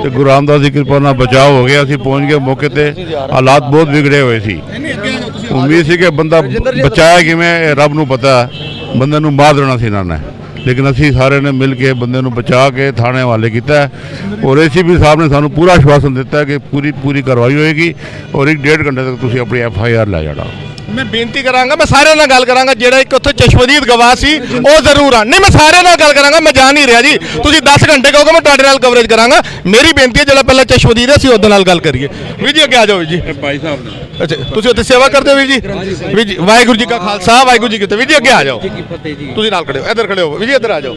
ਤੇ ਗੁਰੂ ਰਾਮਦਾਸ ਦੀ ਕਿਰਪਾ ਨਾਲ ਬਚਾਅ ਹੋ ਗਿਆ। ਅਸੀਂ ਪਹੁੰਚ ਗਏ ਮੌਕੇ ਤੇ। ਹਾਲਾਤ ਬਹੁਤ ਵਿਗੜੇ ਹੋਏ ਸੀ। ਉਮੀਦ ਸੀ ਕਿ ਬੰਦਾ ਬਚਾਇਆ ਕਿਵੇਂ, ਇਹ ਰੱਬ ਨੂੰ ਪਤਾ। ਬੰਦੇ ਨੂੰ ਮਾਰ ਦੇਣਾ ਸੀ ਇਹਨਾਂ ਨੇ, ਲੇਕਿਨ ਅਸੀਂ ਸਾਰਿਆਂ ਨੇ ਮਿਲ ਕੇ ਬੰਦੇ ਨੂੰ ਬਚਾ ਕੇ ਥਾਣੇ ਹਵਾਲੇ ਕੀਤਾ। ਔਰ ACP ਸਾਹਿਬ ਨੇ ਸਾਨੂੰ ਪੂਰਾ ਆਸ਼ਵਾਸਨ ਦਿੱਤਾ ਕਿ ਪੂਰੀ ਕਾਰਵਾਈ ਹੋਏਗੀ ਔਰ 1.5 ਘੰਟੇ ਤੱਕ ਤੁਸੀਂ ਆਪਣੀ FIR ਲੈ ਜਾਣਾ। ਮੈਂ ਬੇਨਤੀ ਕਰਾਂਗਾ, ਮੈਂ ਸਾਰਿਆਂ ਨਾਲ ਗੱਲ ਕਰਾਂਗਾ। ਜਿਹੜਾ ਇੱਕ ਉੱਥੇ ਚਸ਼ਮਦੀਦ ਗਵਾਹ ਸੀ ਉਹ ਜ਼ਰੂਰ ਆ। ਨਹੀਂ, ਮੈਂ ਸਾਰਿਆਂ ਨਾਲ ਗੱਲ ਕਰਾਂਗਾ। ਮੈਂ ਜਾ ਨਹੀਂ ਰਿਹਾ ਜੀ, ਤੁਸੀਂ 10 ਘੰਟੇ ਕਹੋਗੇ ਮੈਂ ਤੁਹਾਡੇ ਨਾਲ ਕਵਰੇਜ ਕਰਾਂਗਾ। ਮੇਰੀ ਬੇਨਤੀ ਹੈ ਜਿਹੜਾ ਪਹਿਲਾਂ ਚਸ਼ਮਦੀਦ ਹੈ ਅਸੀਂ ਉਹਦੇ ਨਾਲ ਗੱਲ ਕਰੀਏ। ਵੀਰ ਜੀ ਅੱਗੇ ਆ ਜਾਓ ਜੀ। ਭਾਈ ਸਾਹਿਬ ਨੇ ਅੱਛਾ, ਤੁਸੀਂ ਉੱਥੇ ਸੇਵਾ ਕਰਦੇ ਹੋ ਵੀਰ ਜੀ? ਵੀਰ ਜੀ ਵਾਹਿਗੁਰੂ ਜੀ ਕਾ ਖਾਲਸਾ ਵਾਹਿਗੁਰੂ ਜੀ ਕੀ ਫਤਿਹ। ਵੀਰ ਜੀ ਅੱਗੇ ਆ ਜਾਓ, ਤੁਸੀਂ ਨਾਲ ਖੜੇ ਹੋ, ਇੱਧਰ ਖੜੇ ਹੋ। ਵੀਰ ਜੀ ਇੱਧਰ ਆ ਜਾਓ।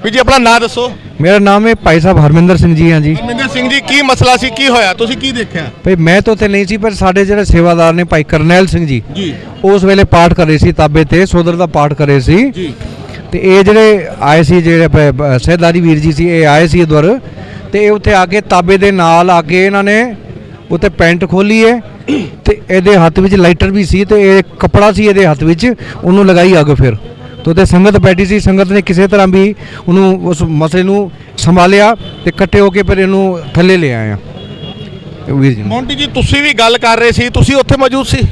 ਵੀਰ ਜੀ ਆਪਣਾ ਨਾਂ ਦੱਸੋ। मेरा नाम है भाई साहब हरमिंदर सिंह जी। हाँ जी, ਹਰਮਿੰਦਰ ਸਿੰਘ ਜੀ, ਕੀ ਮਸਲਾ ਸੀ, ਕੀ ਹੋਇਆ, ਤੁਸੀਂ ਕੀ ਦੇਖਿਆ? भाई मैं तो उत्थे नहीं सी, पर साडे ਜਿਹੜੇ ਸੇਵਾਦਾਰ ਨੇ ਭਾਈ ਕਰਨੈਲ ਸਿੰਘ ਜੀ ਉਸ ਵੇਲੇ ਪਾਠ ਕਰ ਰਹੇ ਸੀ ਤਾਬੇ ਤੇ ਸੋਦਰ ਦਾ ਪਾਠ ਕਰ ਰਹੇ ਸੀ ਤੇ ਇਹ ਜਿਹੜੇ ਆਏ ਸੀ ਜਿਹੜੇ ਸਹਿਦਾਰੀ ਵੀਰ ਜੀ ਸੀ ਇਹ ਆਏ ਸੀ ਉਧਰ ਤੇ ਇਹ ਉੱਥੇ ਆ ਕੇ ਤਾਬੇ ਦੇ ਨਾਲ ਆ ਕੇ ਇਹਨਾਂ ਨੇ ਉੱਤੇ ਪੈਂਟ ਖੋਲੀ ਹੈ ਤੇ ਇਹਦੇ ਹੱਥ ਵਿੱਚ ਲਾਈਟਰ ਵੀ ਸੀ ਤੇ ਇਹ ਕੱਪੜਾ ਸੀ ਇਹਦੇ ਹੱਥ ਵਿੱਚ, ਉਹਨੂੰ ਲਗਾਈ ਅੱਗ। ਫਿਰ तो ते संगत बैठी सी, संगत ने किसी तरह भी उन्होंने उस मसले नूं संभालिया ते इकट्ठे होके फिर इनू थल्ले ले आए वीर जी। ਮੋਂਟੀ ਜੀ ਤੁਸੀਂ ਵੀ ਗੱਲ ਕਰ ਰਹੇ ਸੀ, ਤੁਸੀਂ ਉੱਥੇ ਮੌਜੂਦ ਸੀ?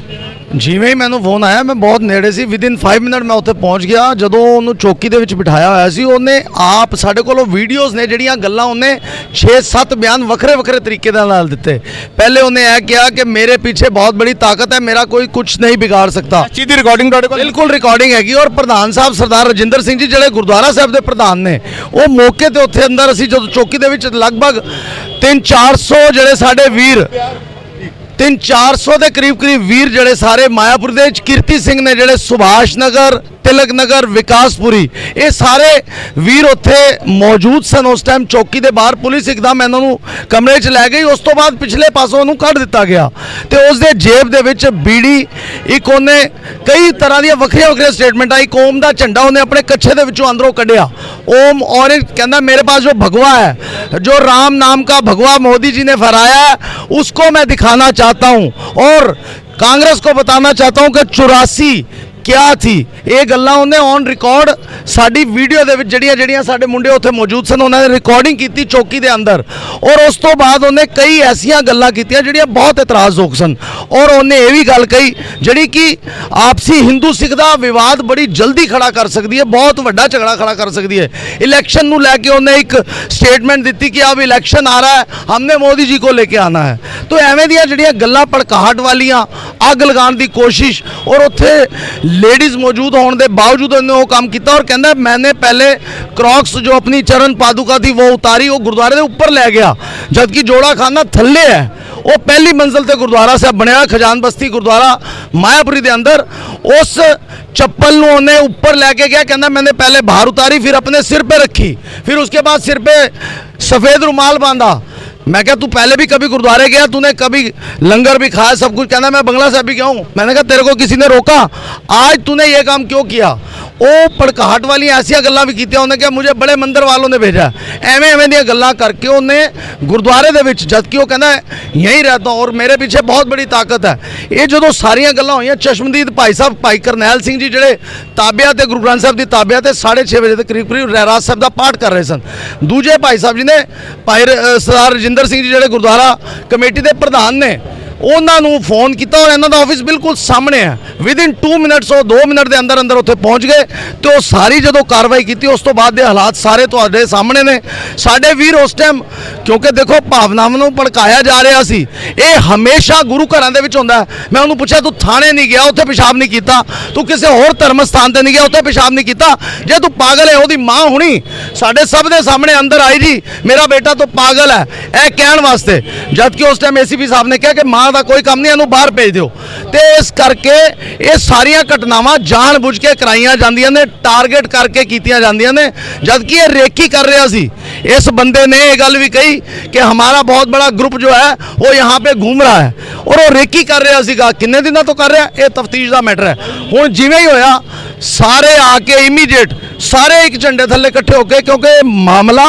ਜਿਵੇਂ ਹੀ ਮੈਨੂੰ ਫੋਨ ਆਇਆ ਮੈਂ ਬਹੁਤ ਨੇੜੇ ਸੀ, ਵਿਦਿਨ 5 ਮਿੰਟ ਮੈਂ ਉੱਥੇ ਪਹੁੰਚ ਗਿਆ। ਜਦੋਂ ਉਹਨੂੰ ਚੌਕੀ ਦੇ ਵਿੱਚ ਬਿਠਾਇਆ ਹੋਇਆ ਸੀ, ਉਹਨੇ ਆਪ ਸਾਡੇ ਕੋਲੋਂ ਵੀਡੀਓਜ਼ ਨੇ ਜਿਹੜੀਆਂ ਗੱਲਾਂ ਉਹਨੇ 6-7 ਬਿਆਨ ਵੱਖਰੇ ਵੱਖਰੇ ਤਰੀਕੇ ਦੇ ਨਾਲ ਦਿੱਤੇ। ਪਹਿਲੇ ਉਹਨੇ ਇਹ ਕਿਹਾ ਕਿ ਮੇਰੇ ਪਿੱਛੇ ਬਹੁਤ ਬੜੀ ਤਾਕਤ ਹੈ, ਮੇਰਾ ਕੋਈ ਕੁਝ ਨਹੀਂ ਵਿਗਾੜ ਸਕਦਾ। ਚੀਜ਼ ਦੀ ਰਿਕਾਰਡਿੰਗ ਤੁਹਾਡੇ ਕੋਲ? ਬਿਲਕੁਲ ਰਿਕਾਰਡਿੰਗ ਹੈਗੀ। ਔਰ ਪ੍ਰਧਾਨ ਸਾਹਿਬ ਸਰਦਾਰ ਰਜਿੰਦਰ ਸਿੰਘ ਜੀ ਜਿਹੜੇ ਗੁਰਦੁਆਰਾ ਸਾਹਿਬ ਦੇ ਪ੍ਰਧਾਨ ਨੇ, ਉਹ ਮੌਕੇ ਤੇ ਉੱਥੇ ਅੰਦਰ ਅਸੀਂ ਜਦੋਂ ਚੌਕੀ ਦੇ ਵਿੱਚ ਲਗਭਗ 300-400 ਜਿਹੜੇ ਸਾਡੇ ਵੀਰ 300-400 ਦੇ ਕਰੀਬ ਵੀਰ ਜਿਹੜੇ ਸਾਰੇ ਮਾਇਆਪੁਰ ਦੇ ਵਿੱਚ, ਕੀਰਤੀ ਸਿੰਘ ਨੇ ਜਿਹੜੇ ਸੁਭਾਸ਼ ਨਗਰ, ਤਿਲਕ ਨਗਰ, ਵਿਕਾਸਪੁਰੀ, ਇਹ ਸਾਰੇ ਵੀਰ ਉੱਥੇ ਮੌਜੂਦ ਸਨ ਉਸ ਟਾਈਮ ਚੌਕੀ ਦੇ ਬਾਹਰ। ਪੁਲਿਸ ਇੱਕਦਮ ਇਹਨਾਂ ਨੂੰ ਕਮਰੇ 'ਚ ਲੈ ਗਈ। ਉਸ ਤੋਂ ਬਾਅਦ ਪਿਛਲੇ ਪਾਸੋਂ ਉਹਨੂੰ ਕੱਢ ਦਿੱਤਾ ਗਿਆ ਤੇ ਉਸ ਦੇ ਜੇਬ ਦੇ ਵਿੱਚ ਬੀੜੀ, ਇੱਕ ਉਹਨੇ ਕਈ ਤਰ੍ਹਾਂ ਦੀਆਂ ਵੱਖਰੀਆਂ ਸਟੇਟਮੈਂਟਾਂ, ਇੱਕ ਓਮ ਦਾ ਝੰਡਾ ਉਹਨੇ ਆਪਣੇ ਕੱਛੇ ਦੇ ਵਿੱਚੋਂ ਅੰਦਰੋਂ ਕੱਢਿਆ। ओम और कहना मेरे पास जो भगवा है, जो राम नाम का भगवा मोदी जी ने फहराया है, उसको मैं दिखाना चाहता हूं और कांग्रेस को बताना चाहता हूं कि 84 क्या थी। ये गल्लां उन्हें ऑन रिकॉर्ड साडी वीडियो दे विच जड़ियां साडे मुंडे उत्थे मौजूद सन, उन्होंने रिकॉर्डिंग की चौकी दे अंदर। और उस तो बाद उन्हें कई ऐसियां गल्लां कीतियां जड़ियां बहुत इतराजयोग सन। और उन्हें ये भी गल कही जिहड़ी कि आपसी हिंदू सिख दा विवाद बड़ी जल्दी खड़ा कर सकती है, बहुत वड्डा झगड़ा खड़ा कर सकती है। इलैक्शन नूं लैके उन्हें एक स्टेटमेंट दी कि अब इलैक्शन आ रहा है, हमने मोदी जी को लेके आना है। तो एवें दियां जड़ियां गल्लां भड़काहट वालियां, अग लगाने की कोशिश, और उत्थे लेडीज़ मौजूद होने के बावजूद उन्होंने वो काम किया। और कहना मैंने पहले क्रॉक्स जो अपनी चरण पादुका थी वो उतारी, वो गुरुद्वारे के ऊपर ले गया, जबकि जोड़ा खाना थल्ले है। वो पहली मंजिल से गुरुद्वारा साहब बनया खजान बस्ती गुरुद्वारा मायापुरी के अंदर। उस चप्पल उन्हें ऊपर लेके गया, कहना मैंने पहले बाहर उतारी, फिर अपने सिर पे रखी, फिर उसके बाद सिर पे सफ़ेद रुमाल बांधा। मैं क्या तू पहले भी कभी गुरुद्वारे गया, तूने कभी लंगर भी खाया, सब कुछ? कहना मैं बंगला साहब भी गया हूँ। मैंने कहा तेरे को किसी ने रोका? आज तूने ये काम क्यों किया? वो भड़काहट वाली ऐसिया गल्लां भी कीतियां। उन्हें क्या मुझे बड़े मंदिर वालों ने भेजा, एवें दियां गल्लां करके उन्हें गुरुद्वारे दे विच, जबकि वो कहना यहीं रहता हूँ और मेरे पीछे बहुत बड़ी ताकत है। ये जो सारियां गल्लां होईयां, चश्मदीद भाई साहब भाई करनैल सिंह जी जिहड़े ताबिया ते गुरु ग्रंथ साहब की ताबिया ते 6:30 बजे के करीब रहरास साहब का पाठ कर रहे सन। दूजे भाई साहब जी ने भाई सरदार रजिंदर सिंह जी जिहड़े गुरुद्वारा कमेटी के प्रधान ने, उन्होंने फोन किया और इन्हों का ऑफिस बिल्कुल सामने है। विदिन 2 मिनट्स 2 मिनट के अंदर अंदर उत्थे पहुँच गए। तो सारी जो कार्रवाई की उस तो बाद के हालात सारे तुहाडे सामने ने। साडे वीर उस टाइम, क्योंकि देखो भावनावां नूं भड़काया जा रहा सी, ये हमेशा गुरु घरां दे विच हुंदा है। मैं उन्होंने पूछा तू थाने नहीं गया, उत्थे पेशाब नहीं किया, तू किसी होर धर्म स्थान ते नहीं गया, उत्थे पेशाब नहीं किया? जे तू पागल है, ओहदी माँ हुणी साडे सब दे सामने अंदर आई जी मेरा बेटा तो पागल है, यह कहण वास्ते, जबकि उस टाइम ACP साहब ने कहा कि माँ का कोई काम नहीं, इन्हूं बाहर भेज दिओ। तो इस करके ये सारियां घटनावां जानबूझ के कराईयां जांदियां ने, टारगेट करके कीतियां जांदियां ने, जबकि ये रेकी कर रहा सी। इस बंदे ने ये गल भी कही कि हमारा बहुत बड़ा ग्रुप जो है वो यहाँ पे घूम रहा है और वो रेकी कर रहा सीगा, किन्ने दिनों तो कर रहा, ये तफ्तीश का मैटर है। हुण जिवें ही होया सारे आके इमीडिएट सारे एक झंडे थल्ले इकट्ठे हो गए, क्योंकि मामला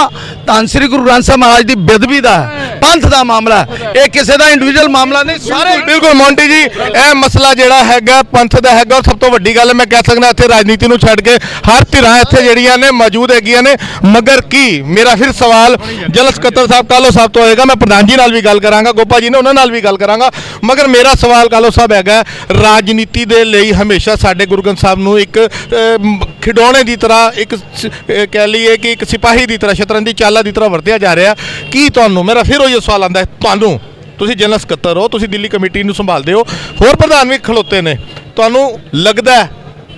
धन श्री गुरु ग्रंथ साहब महाराज की बेदबी का है, पंथ का मामला है, ये किसी का इंडिविजुअल मामला नहीं। सारे बिल्कुल मोंटी जी, यह मसला जिहड़ा हैगा पंथ दा हैगा और सब तो वड्डी गल मैं कह सकदा इत्थे राजनीति नूं छड्ड के हर धिरां इत्थे जिहड़ियां ने मौजूद हैगियां ने। मगर की मेरा फिर सवाल जनरल सकत्तर साहब कालो साहब तो होएगा, मैं प्रधान जी नाल भी गल करांगा, गोपा जी ने उन्हां नाल भी गल करांगा, मगर मेरा सवाल कालो साहब हैगा राजनीति दे लई हमेशा साडे गुरु ग्रंथ साहब नूं एक खिडौणे की तरह, एक कह लीए कि एक सिपाही की तरह, शतरंज की चाला की तरह वरतिया जा रहा। की तुहानूं मेरा फिर वही सवाल आंदा है, तुहानूं तुसीं जनरल सकत्तर हो, तुसीं दिल्ली कमेटी नूं संभालदे हो, होर प्रधान भी खलोते ने, तुहानूं लगदा है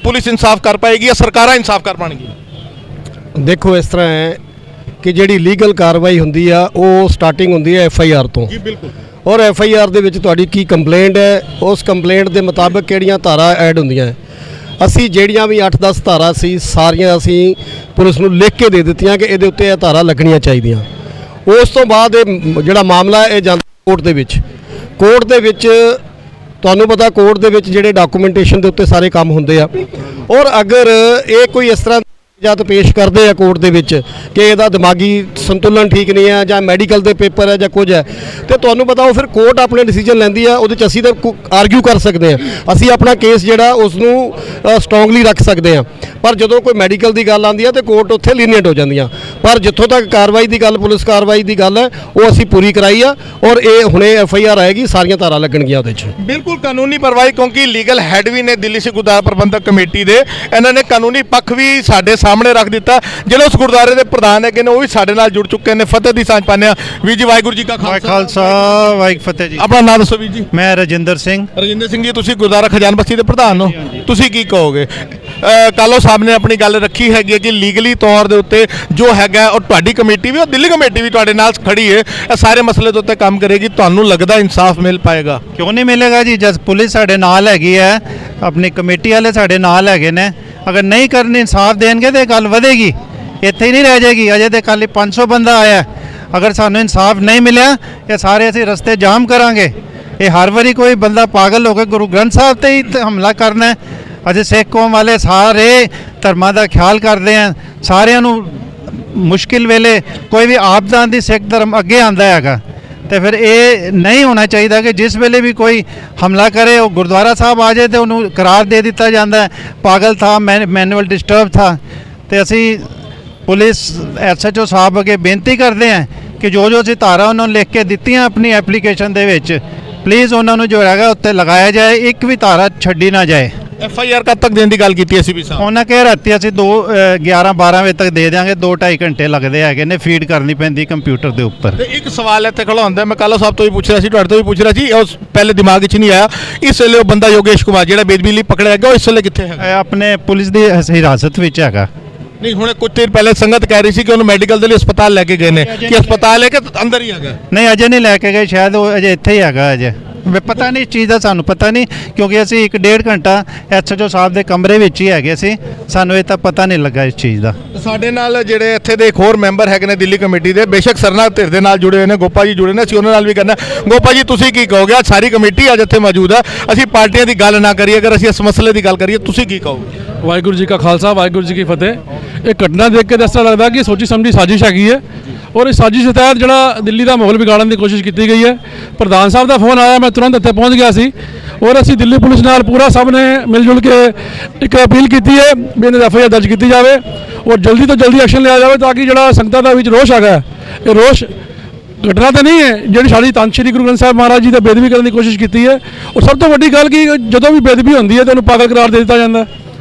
पुलिस इंसाफ कर पाएगी या सरकारां इंसाफ कर पाणगीਆਂ? देखो इस तरह है कि जिहड़ी लीगल कार्रवाई हुंदी आ वो स्टार्टिंग हुंदी है FIR तो जी बिल्कुल, और FIR ਦੇ ਵਿੱਚ ਤੁਹਾਡੀ ਕੀ ਕੰਪਲੇਂਟ ਹੈ, ਉਸ ਕੰਪਲੇਂਟ ਦੇ ਮੁਤਾਬਕ ਕਿਹੜੀਆਂ ਧਾਰਾ ਐਡ ਹੁੰਦੀਆਂ ਹੈ। ਅਸੀਂ ਜਿਹੜੀਆਂ ਵੀ 8-10 ਧਾਰਾ ਸੀ ਸਾਰੀਆਂ ਅਸੀਂ ਪੁਲਿਸ ਨੂੰ ਲਿਖ ਕੇ ਦੇ ਦਿੱਤੀਆਂ ਕਿ ਇਹਦੇ ਉੱਤੇ ਇਹ ਧਾਰਾ ਲੱਗਣੀਆਂ ਚਾਹੀਦੀਆਂ। ਉਸ ਤੋਂ ਬਾਅਦ ਇਹ ਜਿਹੜਾ ਮਾਮਲਾ ਇਹ ਜਾਂਦਾ ਕੋਰਟ ਦੇ ਵਿੱਚ, ਕੋਰਟ ਦੇ ਵਿੱਚ ਤੁਹਾਨੂੰ ਪਤਾ ਕੋਰਟ ਦੇ ਵਿੱਚ ਜਿਹੜੇ ਡਾਕੂਮੈਂਟੇਸ਼ਨ ਦੇ ਉੱਤੇ ਸਾਰੇ ਕੰਮ ਹੁੰਦੇ ਆ, ਔਰ ਅਗਰ ਇਹ ਕੋਈ ਇਸ ਤਰ੍ਹਾਂ ਜਦ ਪੇਸ਼ ਕਰਦੇ ਆ ਕੋਰਟ ਦੇ ਵਿੱਚ ਕਿ ਇਹਦਾ ਦਿਮਾਗੀ ਸੰਤੁਲਨ ਠੀਕ ਨਹੀਂ ਹੈ ਜਾਂ ਮੈਡੀਕਲ ਦੇ ਪੇਪਰ ਹੈ ਜਾਂ ਕੁਝ ਹੈ, ਤੇ ਤੁਹਾਨੂੰ ਪਤਾ ਉਹ ਫਿਰ ਕੋਰਟ ਆਪਣੇ ਡਿਸੀਜਨ ਲੈਂਦੀ ਆ, ਉਹਦੇ 'ਚ ਅਸੀਂ ਤਾਂ ਆਰਗਿਊ ਕਰ ਸਕਦੇ ਹਾਂ, ਅਸੀਂ ਆਪਣਾ ਕੇਸ ਜਿਹੜਾ ਉਸ ਨੂੰ ਸਟਰੋਂਗਲੀ ਰੱਖ ਸਕਦੇ ਹਾਂ। ਪਰ ਜਦੋਂ ਕੋਈ ਮੈਡੀਕਲ ਦੀ ਗੱਲ ਆਉਂਦੀ ਹੈ ਤੇ ਕੋਰਟ ਉੱਥੇ ਲੀਨੀਅੰਟ ਹੋ ਜਾਂਦੀਆਂ। ਪਰ ਜਿੱਥੋਂ ਤੱਕ ਕਾਰਵਾਈ ਦੀ ਗੱਲ, ਪੁਲਿਸ ਕਾਰਵਾਈ ਦੀ ਗੱਲ ਹੈ, ਉਹ ਅਸੀਂ ਪੂਰੀ ਕਰਾਈ ਆ ਔਰ ਇਹ ਹੁਣੇ FIR ਆਏਗੀ, ਸਾਰੀਆਂ ਧਾਰਾ ਲੱਗਣਗੀਆਂ ਉਹਦੇ 'ਚ। ਬਿਲਕੁਲ ਕਾਨੂੰਨੀ ਕਾਰਵਾਈ, ਕਿਉਂਕਿ ਲੀਗਲ ਹੈਡ ਵੀ ਨੇ ਦਿੱਲੀ ਸਿੱਖ ਗੁਰਦੁਆਰਾ ਪ੍ਰਬੰਧਕ ਕਮੇਟੀ ਦੇ, ਇਹਨਾਂ ਨੇ ਕਾਨੂੰਨੀ ਪੱਖ ਵੀ ਸਾਡੇ ਸਾਹਮਣੇ ਰੱਖ ਦਿੱਤਾ। ਜਿਹੜੇ ਉਸ ਗੁਰਦੁਆਰੇ ਦੇ ਪ੍ਰਧਾਨ ਹੈਗੇ ਨੇ ਉਹ ਵੀ ਸਾਡੇ ਨਾਲ ਜੁੜ ਚੁੱਕੇ ਨੇ। ਫਤਿਹ ਦੀ ਸਾਂਝ ਪਾਉਂਦੇ ਹਾਂ। ਵੀਰ ਜੀ ਵਾਹਿਗੁਰੂ ਜੀ ਕਾ ਖਾਲਸਾ ਵਾਹਿਗੁਰੂ ਫਤਿਹ ਜੀ। ਆਪਣਾ ਨਾਮ ਦੱਸੋ ਵੀਰ ਜੀ। ਮੈਂ ਰਜਿੰਦਰ ਸਿੰਘ ਜੀ, ਤੁਸੀਂ ਗੁਰਦੁਆਰਾ ਖਜ਼ਾਨ ਬਸਤੀ ਦੇ ਪ੍ਰਧਾਨ ਹੋ, ਤੁਸੀਂ ਕੀ ਕਹੋਗੇ? ਕਾਲੋ ਸਾਹਿਬ ਨੇ ਆਪਣੀ ਗੱਲ ਰੱਖੀ ਹੈਗੀ ਕਿ ਲੀਗਲੀ ਤੌਰ ਦੇ ਉੱਤੇ ਜੋ ਹੈਗਾ, ਔਰ ਤੁਹਾਡੀ ਕਮੇਟੀ ਵੀ, ਔਰ ਦਿੱਲੀ ਕਮੇਟੀ ਵੀ ਤੁਹਾਡੇ ਨਾਲ ਖੜੀ ਹੈ, ਇਹ ਸਾਰੇ ਮਸਲੇ ਦੇ ਉੱਤੇ ਕੰਮ ਕਰੇਗੀ। ਤੁਹਾਨੂੰ ਲੱਗਦਾ ਇਨਸਾਫ ਮਿਲ ਪਾਏਗਾ? ਕਿਉਂ ਨਹੀਂ ਮਿਲੇਗਾ ਜੀ, ਜਦ ਪੁਲਿਸ ਸਾਡੇ ਨਾਲ ਹੈਗੀ ਹੈ, ਆਪਣੀ ਕਮੇਟੀ ਵਾਲੇ ਸਾਡੇ ਨਾਲ ਹੈਗੇ ਨੇ, ਅਗਰ ਨਹੀਂ ਕਰਨ ਇਨਸਾਫ ਦੇਣਗੇ ਤਾਂ ਗੱਲ ਵਧੇਗੀ, ਇੱਥੇ ਹੀ ਨਹੀਂ ਰਹਿ ਜਾਏਗੀ। ਅਜੇ ਤੇ ਕੱਲ੍ਹ 500 ਬੰਦਾ ਆਇਆ, ਅਗਰ ਸਾਨੂੰ ਇਨਸਾਫ ਨਹੀਂ ਮਿਲਿਆ ਇਹ ਸਾਰੇ ਅਸੀਂ ਰਸਤੇ ਜਾਮ ਕਰਾਂਗੇ। ਇਹ ਹਰ ਵਾਰੀ ਕੋਈ ਬੰਦਾ ਪਾਗਲ ਹੋ ਕੇ ਗੁਰੂ ਗ੍ਰੰਥ ਸਾਹਿਬ ਤੇ ਹੀ ਹਮਲਾ ਕਰਨਾ ਹੈ। ਅਸੀਂ ਸਿੱਖ ਕੌਮ ਵਾਲੇ ਸਾਰੇ ਧਰਮਾਂ ਦਾ ਖਿਆਲ ਕਰਦੇ ਹਾਂ, ਸਾਰਿਆਂ ਨੂੰ ਮੁਸ਼ਕਿਲ ਵੇਲੇ ਕੋਈ ਵੀ ਆਪਦਾ ਆਉਂਦੀ ਸਿੱਖ ਧਰਮ ਅੱਗੇ ਆਉਂਦਾ ਹੈਗਾ, ਤੇ ਫਿਰ ਇਹ ਨਹੀਂ ਹੋਣਾ ਚਾਹੀਦਾ ਕਿ ਜਿਸ ਵੇਲੇ ਵੀ ਕੋਈ ਹਮਲਾ ਕਰੇ ਉਹ ਗੁਰਦੁਆਰਾ ਸਾਹਿਬ ਆ ਜਾਏ ਤੇ ਉਹਨੂੰ ਕਰਾਰ ਦੇ ਦਿੱਤਾ ਜਾਂਦਾ ਪਾਗਲ ਥਾ, ਮੈਨੂਅਲ ਡਿਸਟਰਬ ਥਾ। ਤੇ ਅਸੀਂ ਪੁਲਿਸ SHO ਸਾਹਿਬ ਅੱਗੇ ਬੇਨਤੀ ਕਰਦੇ ਹਾਂ ਕਿ ਜੋ ਅਸੀਂ ਧਾਰਾ ਉਹਨਾਂ ਨੂੰ ਲਿਖ ਕੇ ਦਿੱਤੀਆਂ ਆਪਣੀ ਐਪਲੀਕੇਸ਼ਨ ਦੇ ਵਿੱਚ, ਪਲੀਜ਼ ਉਹਨਾਂ ਨੂੰ ਜੋ ਹੈਗਾ ਉੱਤੇ ਲਗਾਇਆ ਜਾਏ, ਇੱਕ ਵੀ ਧਾਰਾ ਛੱਡੀ ਨਾ ਜਾਏ। FIR ਕਦ ਤੱਕ ਦੇਣ ਦੀ ਗੱਲ ਕੀਤੀ ਅਸੀਂ ਵੀ ਸਾਹਿਬ? ਉਹਨਾਂ ਕਹਿ ਰਾਤੀ ਅਸੀਂ 11-12 ਵਜੇ ਤੱਕ ਦੇ ਦਿਆਂਗੇ, 2-2.5 ਘੰਟੇ ਲੱਗਦੇ ਹੈਗੇ ਨੇ, ਫੀਡ ਕਰਨੀ ਪੈਂਦੀ ਕੰਪਿਊਟਰ ਦੇ ਉੱਪਰ। ਤੇ ਇੱਕ ਸਵਾਲ ਇੱਥੇ ਖੜਾ ਹੁੰਦਾ, ਮੈਂ ਕਾਲੋ ਸਾਹਿਬ ਤੋਂ ਵੀ ਪੁੱਛ ਰਿਹਾ ਸੀ, ਤੁਹਾਡੇ ਤੋਂ ਵੀ ਪੁੱਛ ਰਿਹਾ ਸੀ, ਉਸ ਪਹਿਲੇ ਦਿਮਾਗ ਵਿੱਚ ਨਹੀਂ ਆਇਆ, ਇਸ ਵੇਲੇ ਉਹ ਬੰਦਾ ਯੋਗੇਸ਼ ਕੁਮਾਰ ਜਿਹੜਾ ਬੇਦਬੀ ਲਈ ਪਕੜਿਆ ਗਿਆ, ਉਹ ਇਸ ਵੇਲੇ ਕਿੱਥੇ ਹੈਗਾ? ਆਪਣੇ ਪੁਲਿਸ ਦੀ ਹਿਰਾਸਤ ਵਿੱਚ ਹੈਗਾ। ਨਹੀਂ, ਹੁਣ ਕੁਝ ਦੇਰ ਪਹਿਲੇ ਸੰਗਤ ਕਹਿ ਰਹੀ ਸੀ ਕਿ ਉਹਨੂੰ ਮੈਡੀਕਲ ਦੇ ਲਈ ਹਸਪਤਾਲ ਲੈ ਕੇ ਗਏ ਨੇ, ਕਿ ਹਸਪਤਾਲ ਹੈ ਕਿ ਅੰਦਰ ਹੀ ਹੈਗਾ? ਨਹੀਂ, ਅਜੇ ਨਹੀਂ ਲੈ ਕੇ ਗਏ, ਸ਼ਾਇਦ ਉਹ ਅਜੇ ਇੱਥੇ ਹੀ ਹੈਗਾ। ਅਜੇ ਪਤਾ ਨਹੀਂ, ਇਸ ਚੀਜ਼ ਦਾ ਸਾਨੂੰ ਪਤਾ ਨਹੀਂ, ਕਿਉਂਕਿ ਅਸੀਂ 1-1.5 ਘੰਟਾ SHO ਸਾਹਿਬ ਦੇ ਕਮਰੇ ਵਿੱਚ ਹੀ ਹੈਗੇ ਸੀ, ਸਾਨੂੰ ਇਹ ਤਾਂ ਪਤਾ ਨਹੀਂ ਲੱਗਾ ਇਸ ਚੀਜ਼ ਦਾ। ਸਾਡੇ ਨਾਲ ਜਿਹੜੇ ਇੱਥੇ ਦੇ ਇੱਕ ਹੋਰ ਮੈਂਬਰ ਹੈਗੇ ਨੇ ਦਿੱਲੀ ਕਮੇਟੀ ਦੇ, ਬੇਸ਼ੱਕ ਸਰਨਾ ਧਿਰ ਦੇ ਨਾਲ ਜੁੜੇ ਹੋਏ ਨੇ, ਗੋਪਾ ਜੀ ਜੁੜੇ ਨੇ, ਅਸੀਂ ਉਹਨਾਂ ਨਾਲ ਵੀ ਕਰਨਾ। ਗੋਪਾ ਜੀ, ਤੁਸੀਂ ਕੀ ਕਹੋਗੇ? ਅੱਜ ਸਾਰੀ ਕਮੇਟੀ ਅੱਜ ਇੱਥੇ ਮੌਜੂਦ ਹੈ, ਅਸੀਂ ਪਾਰਟੀਆਂ ਦੀ ਗੱਲ ਨਾ ਕਰੀਏ, ਅਗਰ ਅਸੀਂ ਇਸ ਮਸਲੇ ਦੀ ਗੱਲ ਕਰੀਏ, ਤੁਸੀਂ ਕੀ ਕਹੋਗੇ? ਵਾਹਿਗੁਰੂ ਜੀ ਕਾ ਖਾਲਸਾ ਵਾਹਿਗੁਰੂ ਜੀ ਕੀ ਫਤਿਹ। ਇਹ ਘਟਨਾ ਦੇਖ ਕੇ ਤਾਂ ਇਸ ਤਰ੍ਹਾਂ ਲੱਗਦਾ ਕਿ ਸੋਚੀ ਸਮਝੀ ਸਾਜ਼ਿਸ਼ ਹੈਗੀ ਹੈ, ਔਰ ਇਸ ਸਾਜ਼ਿਸ਼ ਦੇ ਤਹਿਤ ਜਿਹੜਾ ਦਿੱਲੀ ਦਾ ਮਾਹੌਲ ਵਿਗਾੜਨ ਦੀ ਕੋਸ਼ਿਸ਼ ਕੀਤੀ ਗਈ ਹੈ। ਪ੍ਰਧਾਨ ਸਾਹਿਬ ਦਾ ਫੋਨ ਆਇਆ, ਮੈਂ ਤੁਰੰਤ ਇੱਥੇ ਪਹੁੰਚ ਗਿਆ ਸੀ, ਔਰ ਅਸੀਂ ਦਿੱਲੀ ਪੁਲਿਸ ਨਾਲ ਪੂਰਾ ਸਭ ਨੇ ਮਿਲ ਜੁਲ ਕੇ ਇੱਕ ਅਪੀਲ ਕੀਤੀ ਹੈ ਵੀ ਇਹਨਾਂ ਦੀ FIR ਦਰਜ ਕੀਤੀ ਜਾਵੇ ਔਰ ਜਲਦੀ ਤੋਂ ਜਲਦੀ ਐਕਸ਼ਨ ਲਿਆ ਜਾਵੇ, ਤਾਂ ਕਿ ਜਿਹੜਾ ਸੰਗਤਾਂ ਦਾ ਵਿੱਚ ਰੋਸ਼ ਹੈਗਾ, ਇਹ ਰੋਸ਼ ਘਟਨਾ ਤਾਂ ਨਹੀਂ ਹੈ ਜਿਹੜੀ ਸਾਡੀ ਧੰਨ ਸ਼੍ਰੀ ਗੁਰੂ ਗ੍ਰੰਥ ਸਾਹਿਬ ਮਹਾਰਾਜ ਜੀ ਦਾ ਬੇਦਬੀ ਕਰਨ ਦੀ ਕੋਸ਼ਿਸ਼ ਕੀਤੀ ਹੈ। ਔਰ ਸਭ ਤੋਂ ਵੱਡੀ ਗੱਲ ਕਿ ਜਦੋਂ ਵੀ ਬੇਦਬੀ ਹੁੰਦੀ ਹੈ ਤਾਂ ਉਹਨੂੰ ਪਾਗਲ ਕਰਾਰ ਦੇ ਦਿੱਤਾ ਜਾਂਦਾ,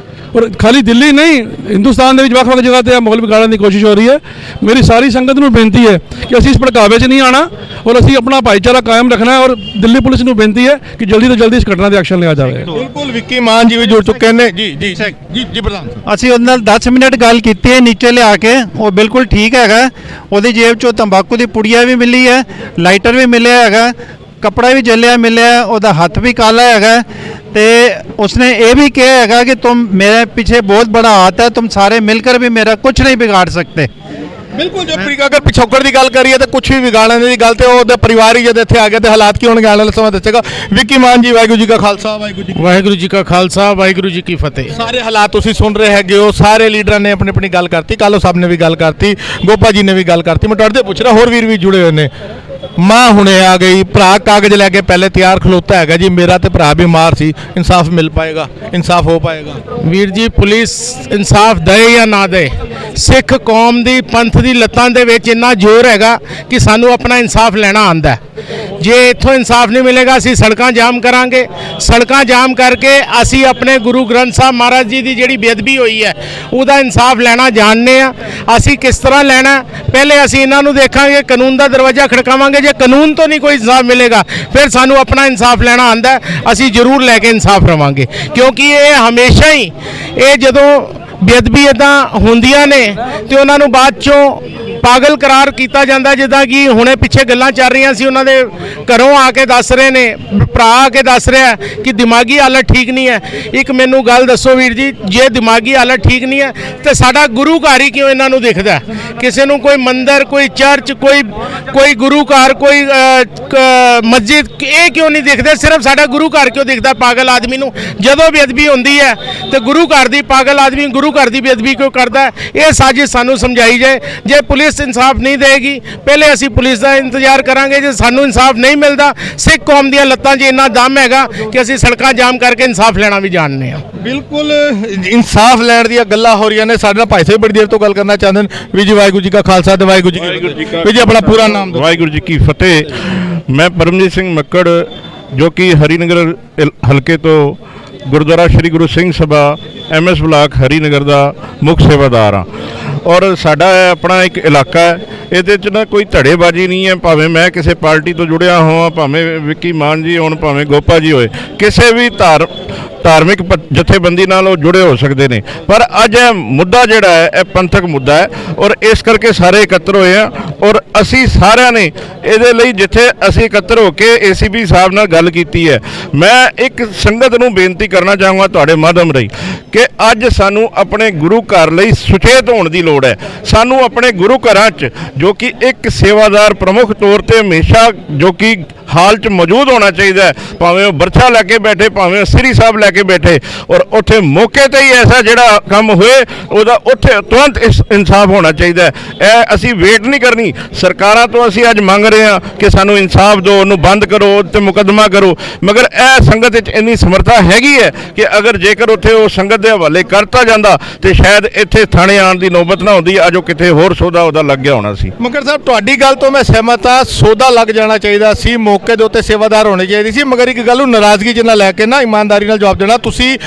ਔਰ ਖਾਲੀ ਦਿੱਲੀ ਨਹੀਂ, ਹਿੰਦੁਸਤਾਨ ਦੇ ਵਿੱਚ ਵੱਖ-ਵੱਖ ਜਗ੍ਹਾ ਤੇ ਮਾਹੌਲ ਵਿਗਾੜਨ ਦੀ ਕੋਸ਼ਿਸ਼ ਹੋ ਰਹੀ ਹੈ। ਮੇਰੀ ਸਾਰੀ ਸੰਗਤ ਨੂੰ ਬੇਨਤੀ ਹੈ ਕਿ ਅਸੀਂ ਇਸ ਭੜਕਾਵੇ 'ਚ ਨਹੀਂ ਆਉਣਾ ਔਰ ਅਸੀਂ ਆਪਣਾ ਭਾਈਚਾਰਾ ਕਾਇਮ ਰੱਖਣਾ ਹੈ, ਔਰ ਦਿੱਲੀ ਪੁਲਿਸ ਨੂੰ ਬੇਨਤੀ ਹੈ ਕਿ ਜਲਦੀ ਤੋਂ ਜਲਦੀ ਇਸ ਘਟਨਾ ਤੇ ਐਕਸ਼ਨ ਲਿਆ ਜਾਵੇ। ਬਿਲਕੁਲ, ਵਿੱਕੀ ਮਾਨ ਜੀ ਵੀ ਜੁੜ ਚੁੱਕੇ ਨੇ। ਜੀ ਪ੍ਰਧਾਨ, ਅਸੀਂ ਉਹਦੇ ਨਾਲ 10 ਮਿੰਟ ਗੱਲ ਕੀਤੀ ਹੈ ਨੀਚੇ ਲਿਆ ਕੇ, ਉਹ ਬਿਲਕੁਲ ਠੀਕ ਹੈਗਾ। ਉਹਦੀ ਜੇਬ 'ਚੋਂ ਤੰਬਾਕੂ ਦੀ ਪੁੜੀਆ ਵੀ ਮਿਲੀ ਹੈ, ਲਾਈਟਰ ਵੀ ਮਿਲਿਆ ਹੈਗਾ, कपड़ा भी जलिया मिले, ਉਹਦਾ हथ भी काला है, तो उसने ये भी कहा है कि तुम मेरे पीछे बहुत बड़ा हाथ है, तुम सारे मिलकर भी मेरा कुछ नहीं बिगाड़ सकते। ਬਿਲਕੁਲ ਜੋ ਅਗਰ ਪਿਛੋਕੜ ਦੀ ਗੱਲ ਕਰੀਏ ਤਾਂ ਕੁਝ ਵੀ ਵਿਗਾੜਨ ਦੀ ਗੱਲ ਤੇ ਉਹਦੇ ਪਰਿਵਾਰ ਹੀ ਜਦ ਇੱਥੇ ਆ ਗਿਆ ਤੇ ਹਾਲਾਤ ਕੀ ਹੋਣਗੇ ਆਉਣ ਵਾਲੇ ਸਮਾਂ ਦੱਸੇਗਾ। ਵਿੱਕੀ ਮਾਨ ਜੀ, ਵਾਹਿਗੁਰੂ ਜੀ ਕਾ ਖਾਲਸਾ ਵਾਹਿਗੁਰੂ ਜੀ ਕਾ ਖਾਲਸਾ ਵਾਹਿਗੁਰੂ ਜੀ ਕੀ ਫਤਿਹ। ਸਾਰੇ ਹਾਲਾਤ ਤੁਸੀਂ ਸੁਣ ਰਹੇ ਹੈਗੇ ਹੋ, ਸਾਰੇ ਲੀਡਰਾਂ ਨੇ ਆਪਣੀ ਆਪਣੀ ਗੱਲ ਕਰਤੀ, ਕਾਲੋ ਸਾਹਿਬ ਨੇ ਵੀ ਗੱਲ ਕਰਤੀ, ਗੋਪਾ ਜੀ ਨੇ ਵੀ ਗੱਲ ਕਰਤੀ। ਮੈਂ ਤੁਹਾਡੇ ਤੋਂ ਪੁੱਛ ਰਿਹਾ, ਹੋਰ ਵੀਰ ਵੀ ਜੁੜੇ ਹੋਏ ਨੇ। ਮਾਂ ਹੁਣੇ ਆ ਗਈ, ਭਰਾ ਕਾਗਜ਼ ਲੈ ਕੇ ਪਹਿਲੇ ਤਿਆਰ ਖਲੋਤਾ ਹੈਗਾ ਜੀ, ਮੇਰਾ ਤੇ ਭਰਾ ਬਿਮਾਰ ਸੀ, ਇਨਸਾਫ ਮਿਲ ਪਾਏਗਾ, ਇਨਸਾਫ ਹੋ ਪਾਏਗਾ? ਵੀਰ ਜੀ, ਪੁਲਿਸ ਇਨਸਾਫ ਦੇ ਜਾਂ ਨਾ ਦੇ, ਸਿੱਖ ਕੌਮ ਦੀ ਪੰਥ ਦੀ ਲੱਤਾਂ ਦੇ ਵਿੱਚ ਇੰਨਾ ਜ਼ੋਰ ਹੈਗਾ ਕਿ ਸਾਨੂੰ ਆਪਣਾ ਇਨਸਾਫ ਲੈਣਾ ਆਂਦਾ। ਜੇ ਇੱਥੋਂ ਇਨਸਾਫ ਨਹੀਂ ਮਿਲੇਗਾ ਅਸੀਂ ਸੜਕਾਂ ਜਾਮ ਕਰਾਂਗੇ। ਸੜਕਾਂ ਜਾਮ ਕਰਕੇ ਅਸੀਂ ਆਪਣੇ ਗੁਰੂ ਗ੍ਰੰਥ ਸਾਹਿਬ ਮਹਾਰਾਜ ਜੀ ਦੀ ਜਿਹੜੀ ਬੇਅਦਬੀ ਹੋਈ ਹੈ ਉਹਦਾ ਇਨਸਾਫ ਲੈਣਾ ਜਾਣਦੇ ਆ। ਅਸੀਂ ਕਿਸ ਤਰ੍ਹਾਂ ਲੈਣਾ, ਪਹਿਲੇ ਅਸੀਂ ਇਹਨਾਂ ਨੂੰ ਦੇਖਾਂਗੇ, ਕਾਨੂੰਨ ਦਾ ਦਰਵਾਜ਼ਾ ਖੜਕਾਵਾਂਗੇ। ਜੇ ਕਾਨੂੰਨ ਤੋਂ ਨਹੀਂ ਕੋਈ ਇਨਸਾਫ ਮਿਲੇਗਾ ਫਿਰ ਸਾਨੂੰ ਆਪਣਾ ਇਨਸਾਫ ਲੈਣਾ ਆਂਦਾ, ਅਸੀਂ ਜ਼ਰੂਰ ਲੈ ਕੇ ਇਨਸਾਫ ਰਵਾਂਗੇ। ਕਿਉਂਕਿ ਇਹ ਹਮੇਸ਼ਾ ਹੀ ਇਹ ਜਦੋਂ ਬੇਅਦਬੀ ਇੱਦਾਂ ਹੁੰਦੀਆਂ ਨੇ ਤੇ ਉਹਨਾਂ ਨੂੰ ਬਾਅਦ ਚੋਂ ਪਾਗਲ ਕਰਾਰ ਕੀਤਾ ਜਾਂਦਾ। ਜਿੱਦਾਂ ਕਿ ਹੁਣੇ ਪਿੱਛੇ ਗੱਲਾਂ ਚੱਲ ਰਹੀਆਂ ਸੀ, ਉਹਨਾਂ ਦੇ ਘਰੋਂ ਆ ਕੇ ਦੱਸ ਰਹੇ ਨੇ, ਭਰਾ ਆ ਕੇ ਦੱਸ ਰਿਹਾ ਕਿ ਦਿਮਾਗੀ ਹਾਲਤ ਠੀਕ ਨਹੀਂ ਹੈ। ਇੱਕ ਮੈਨੂੰ ਗੱਲ ਦੱਸੋ ਵੀਰ ਜੀ, ਜੇ ਦਿਮਾਗੀ ਹਾਲਤ ਠੀਕ ਨਹੀਂ ਹੈ ਤੇ ਸਾਡਾ ਗੁਰੂ ਘਰ ਹੀ ਕਿਉਂ ਇਹਨਾਂ ਨੂੰ ਦਿਖਦਾ? ਕਿਸੇ ਨੂੰ ਕੋਈ ਮੰਦਿਰ, ਕੋਈ ਚਰਚ, ਕੋਈ ਗੁਰੂ ਘਰ, ਕੋਈ ਮਸਜਿਦ, ਇਹ ਕਿਉਂ ਨਹੀਂ ਦਿਖਦੇ? ਸਿਰਫ ਸਾਡਾ ਗੁਰੂ ਘਰ ਕਿਉਂ ਦਿਖਦਾ ਪਾਗਲ ਆਦਮੀ ਨੂੰ? ਜਦੋਂ ਬੇਅਦਬੀ ਹੁੰਦੀ ਹੈ ਤੇ ਗੁਰੂ ਘਰ ਦੀ ਪਾਗਲ ਆਦਮੀ ਗੁਰੂ ਘਰ ਦੀ ਬੇਅਦਬੀ ਕਿਉਂ ਕਰਦਾ? ਇਹ ਸਾਜ਼ਿਸ਼ ਸਾਨੂੰ ਸਮਝਾਈ ਜਾਏ। ਜੇ ਪੁਲਿਸ ਇਨਸਾਫ ਨਹੀਂ ਦੇਗੀ, ਪਹਿਲੇ ਅਸੀਂ ਪੁਲਿਸ ਦਾ ਇੰਤਜ਼ਾਰ ਕਰਾਂਗੇ। ਜੇ ਸਾਨੂੰ ਇਨਸਾਫ ਨਹੀਂ ਮਿਲਦਾ, ਸਿੱਖ ਕੌਮ ਦੀਆਂ ਲੱਤਾਂ 'ਚ ਇੰਨਾ ਦਮ ਹੈਗਾ ਕਿ ਅਸੀਂ ਸੜਕਾਂ ਜਾਮ ਕਰਕੇ ਇਨਸਾਫ ਲੈਣਾ ਵੀ ਜਾਣਦੇ ਹਾਂ। ਬਿਲਕੁਲ ਇਨਸਾਫ ਲੈਣ ਦੀਆਂ ਗੱਲਾਂ ਹੋ ਰਹੀਆਂ ਨੇ। ਸਾਡੇ ਨਾਲ ਭਾਈ ਸਾਹਿਬ ਬੜੀ ਦੇਰ ਤੋਂ ਗੱਲ ਕਰਨਾ ਚਾਹੁੰਦੇ ਨੇ। ਵੀ ਜੀ ਵਾਹਿਗੁਰੂ ਜੀ ਕਾ ਖਾਲਸਾ ਤੇ ਵਾਹਿਗੁਰੂ ਜੀ ਕੀ ਫਤਿਹ। ਵੀ ਜੀ ਆਪਣਾ ਪੂਰਾ ਨਾਮ ਦਿਓ। ਵਾਹਿਗੁਰੂ ਜੀ ਕੀ ਫਤਿਹ। ਮੈਂ ਪਰਮਜੀਤ ਸਿੰਘ ਮੱਕੜ, ਜੋ ਕਿ ਹਰੀਨਗਰ ਹਲਕੇ ਤੋਂ ਗੁਰਦੁਆਰਾ ਸ਼੍ਰੀ ਗੁਰੂ ਸਿੰਘ ਸਭਾ MS ਬਲਾਕ ਹਰੀਨਗਰ ਦਾ ਮੁੱਖ ਸੇਵਾਦਾਰ ਹਾਂ। ਔਰ ਸਾਡਾ ਆਪਣਾ ਇੱਕ ਇਲਾਕਾ ਹੈ, ਇਹਦੇ 'ਚ ਨਾ ਕੋਈ ਧੜੇਬਾਜ਼ੀ ਨਹੀਂ ਹੈ। ਭਾਵੇਂ ਮੈਂ ਕਿਸੇ ਪਾਰਟੀ ਤੋਂ ਜੁੜਿਆ ਹੋਵਾਂ, ਭਾਵੇਂ ਵਿੱਕੀ ਮਾਨ ਜੀ ਹੋਣ, ਭਾਵੇਂ ਗੋਪਾ ਜੀ ਹੋਏ, ਕਿਸੇ ਵੀ ਧਾਰਮਿਕ ਜਥੇਬੰਦੀ ਨਾਲ ਉਹ ਜੁੜੇ ਹੋ ਸਕਦੇ ਨੇ। ਪਰ ਅੱਜ ਇਹ ਮੁੱਦਾ ਜਿਹੜਾ ਹੈ ਇਹ ਪੰਥਕ ਮੁੱਦਾ ਹੈ ਔਰ ਇਸ ਕਰਕੇ ਸਾਰੇ ਇਕੱਤਰ ਹੋਏ ਆ। ਔਰ ਅਸੀਂ ਸਾਰਿਆਂ ਨੇ ਇਹਦੇ ਲਈ ਜਿੱਥੇ ਅਸੀਂ ਇਕੱਤਰ ਹੋ ਕੇ ACP ਸਾਹਿਬ ਨਾਲ ਗੱਲ ਕੀਤੀ ਹੈ, ਮੈਂ ਇੱਕ ਸੰਗਤ ਨੂੰ ਬੇਨਤੀ ਕਰਨਾ ਚਾਹਾਂਗਾ ਤੁਹਾਡੇ ਮਾਧਿਅਮ ਰਾਹੀਂ ਕਿ ਅੱਜ ਸਾਨੂੰ ਆਪਣੇ ਗੁਰੂ ਘਰ ਲਈ ਸੁਚੇਤ ਹੋਣ ਦੀ ਲੋੜ ਹੈ। ਸਾਨੂੰ ਆਪਣੇ ਗੁਰੂ ਘਰਾਂ 'ਚ ਜੋ ਕਿ ਇੱਕ ਸੇਵਾਦਾਰ ਪ੍ਰਮੁੱਖ ਤੌਰ ਤੇ ਹਮੇਸ਼ਾ ਜੋ ਕਿ ਹਾਲ 'ਚ ਮੌਜੂਦ ਹੋਣਾ ਚਾਹੀਦਾ ਹੈ, ਭਾਵੇਂ ਉਹ ਬਰਛਾ ਲੈ ਕੇ ਬੈਠੇ, ਭਾਵੇਂ ਉਹ ਸ੍ਰੀ ਸਾਹਿਬ ਲੈ ਕੇ ਬੈਠੇ, ਔਰ ਉੱਥੇ ਮੌਕੇ ਤੇ ਹੀ ਐਸਾ ਜਿਹੜਾ ਕੰਮ ਹੋਏ ਉਹਦਾ ਉੱਥੇ ਤੁਰੰਤ ਇਨਸਾਫ ਹੋਣਾ ਚਾਹੀਦਾ ਹੈ। ਇਹ ਅਸੀਂ ਵੇਟ ਨਹੀਂ ਕਰਨੀ। ਸਰਕਾਰਾਂ ਤੋਂ ਅਸੀਂ ਅੱਜ ਮੰਗ ਰਹੇ ਹਾਂ ਕਿ ਸਾਨੂੰ ਇਨਸਾਫ ਦਿਓ, ਉਹਨੂੰ ਬੰਦ ਕਰੋ, ਤੇ ਮੁਕੱਦਮਾ ਕਰੋ, ਮਗਰ ਇਹ ਸੰਗਤ ਵਿੱਚ ਇੰਨੀ ਸਮਰੱਥਾ ਹੈਗੀ ਹੈ ਕਿ ਅਗਰ ਜੇਕਰ ਉੱਥੇ ਉਹ ਸੰਗਤ ਦੇ ਹਵਾਲੇ ਕਰਤਾ ਜਾਂਦਾ ਤੇ ਸ਼ਾਇਦ ਇੱਥੇ ਥਾਣੇ ਆਉਣ ਦੀ ਨੌਬਤ ਨਾ ਹੁੰਦੀ, ਅੱਜ ਉਹ ਕਿਤੇ ਹੋਰ ਸੌਦਾ ਉਹਦਾ ਲੱਗ ਗਿਆ ਹੋਣਾ ਸੀ। ਮਗਰ ਸਾਹਿਬ ਤੁਹਾਡੀ ਗੱਲ ਤੋਂ ਮੈਂ ਸਹਿਮਤ ਹਾਂ, ਸੌਦਾ ਲੱਗ ਜਾਣਾ ਚਾਹੀਦਾ ਸੀ, ਮੌਕੇ ਦੇ ਉੱਤੇ ਸੇਵਾਦਾਰ ਹੋਣੇ ਚਾਹੀਦੇ ਸੀ। ਮਗਰ ਇੱਕ ਗੱਲ ਨੂੰ ਨਾਰਾਜ਼ਗੀ ਜਿਹਾ ਲੈ ਕੇ ਨਾ ਇਮਾਨਦਾਰੀ ਨਾਲ ਜਵਾਬ ਦੇਣਾ। ਤੁਸੀਂ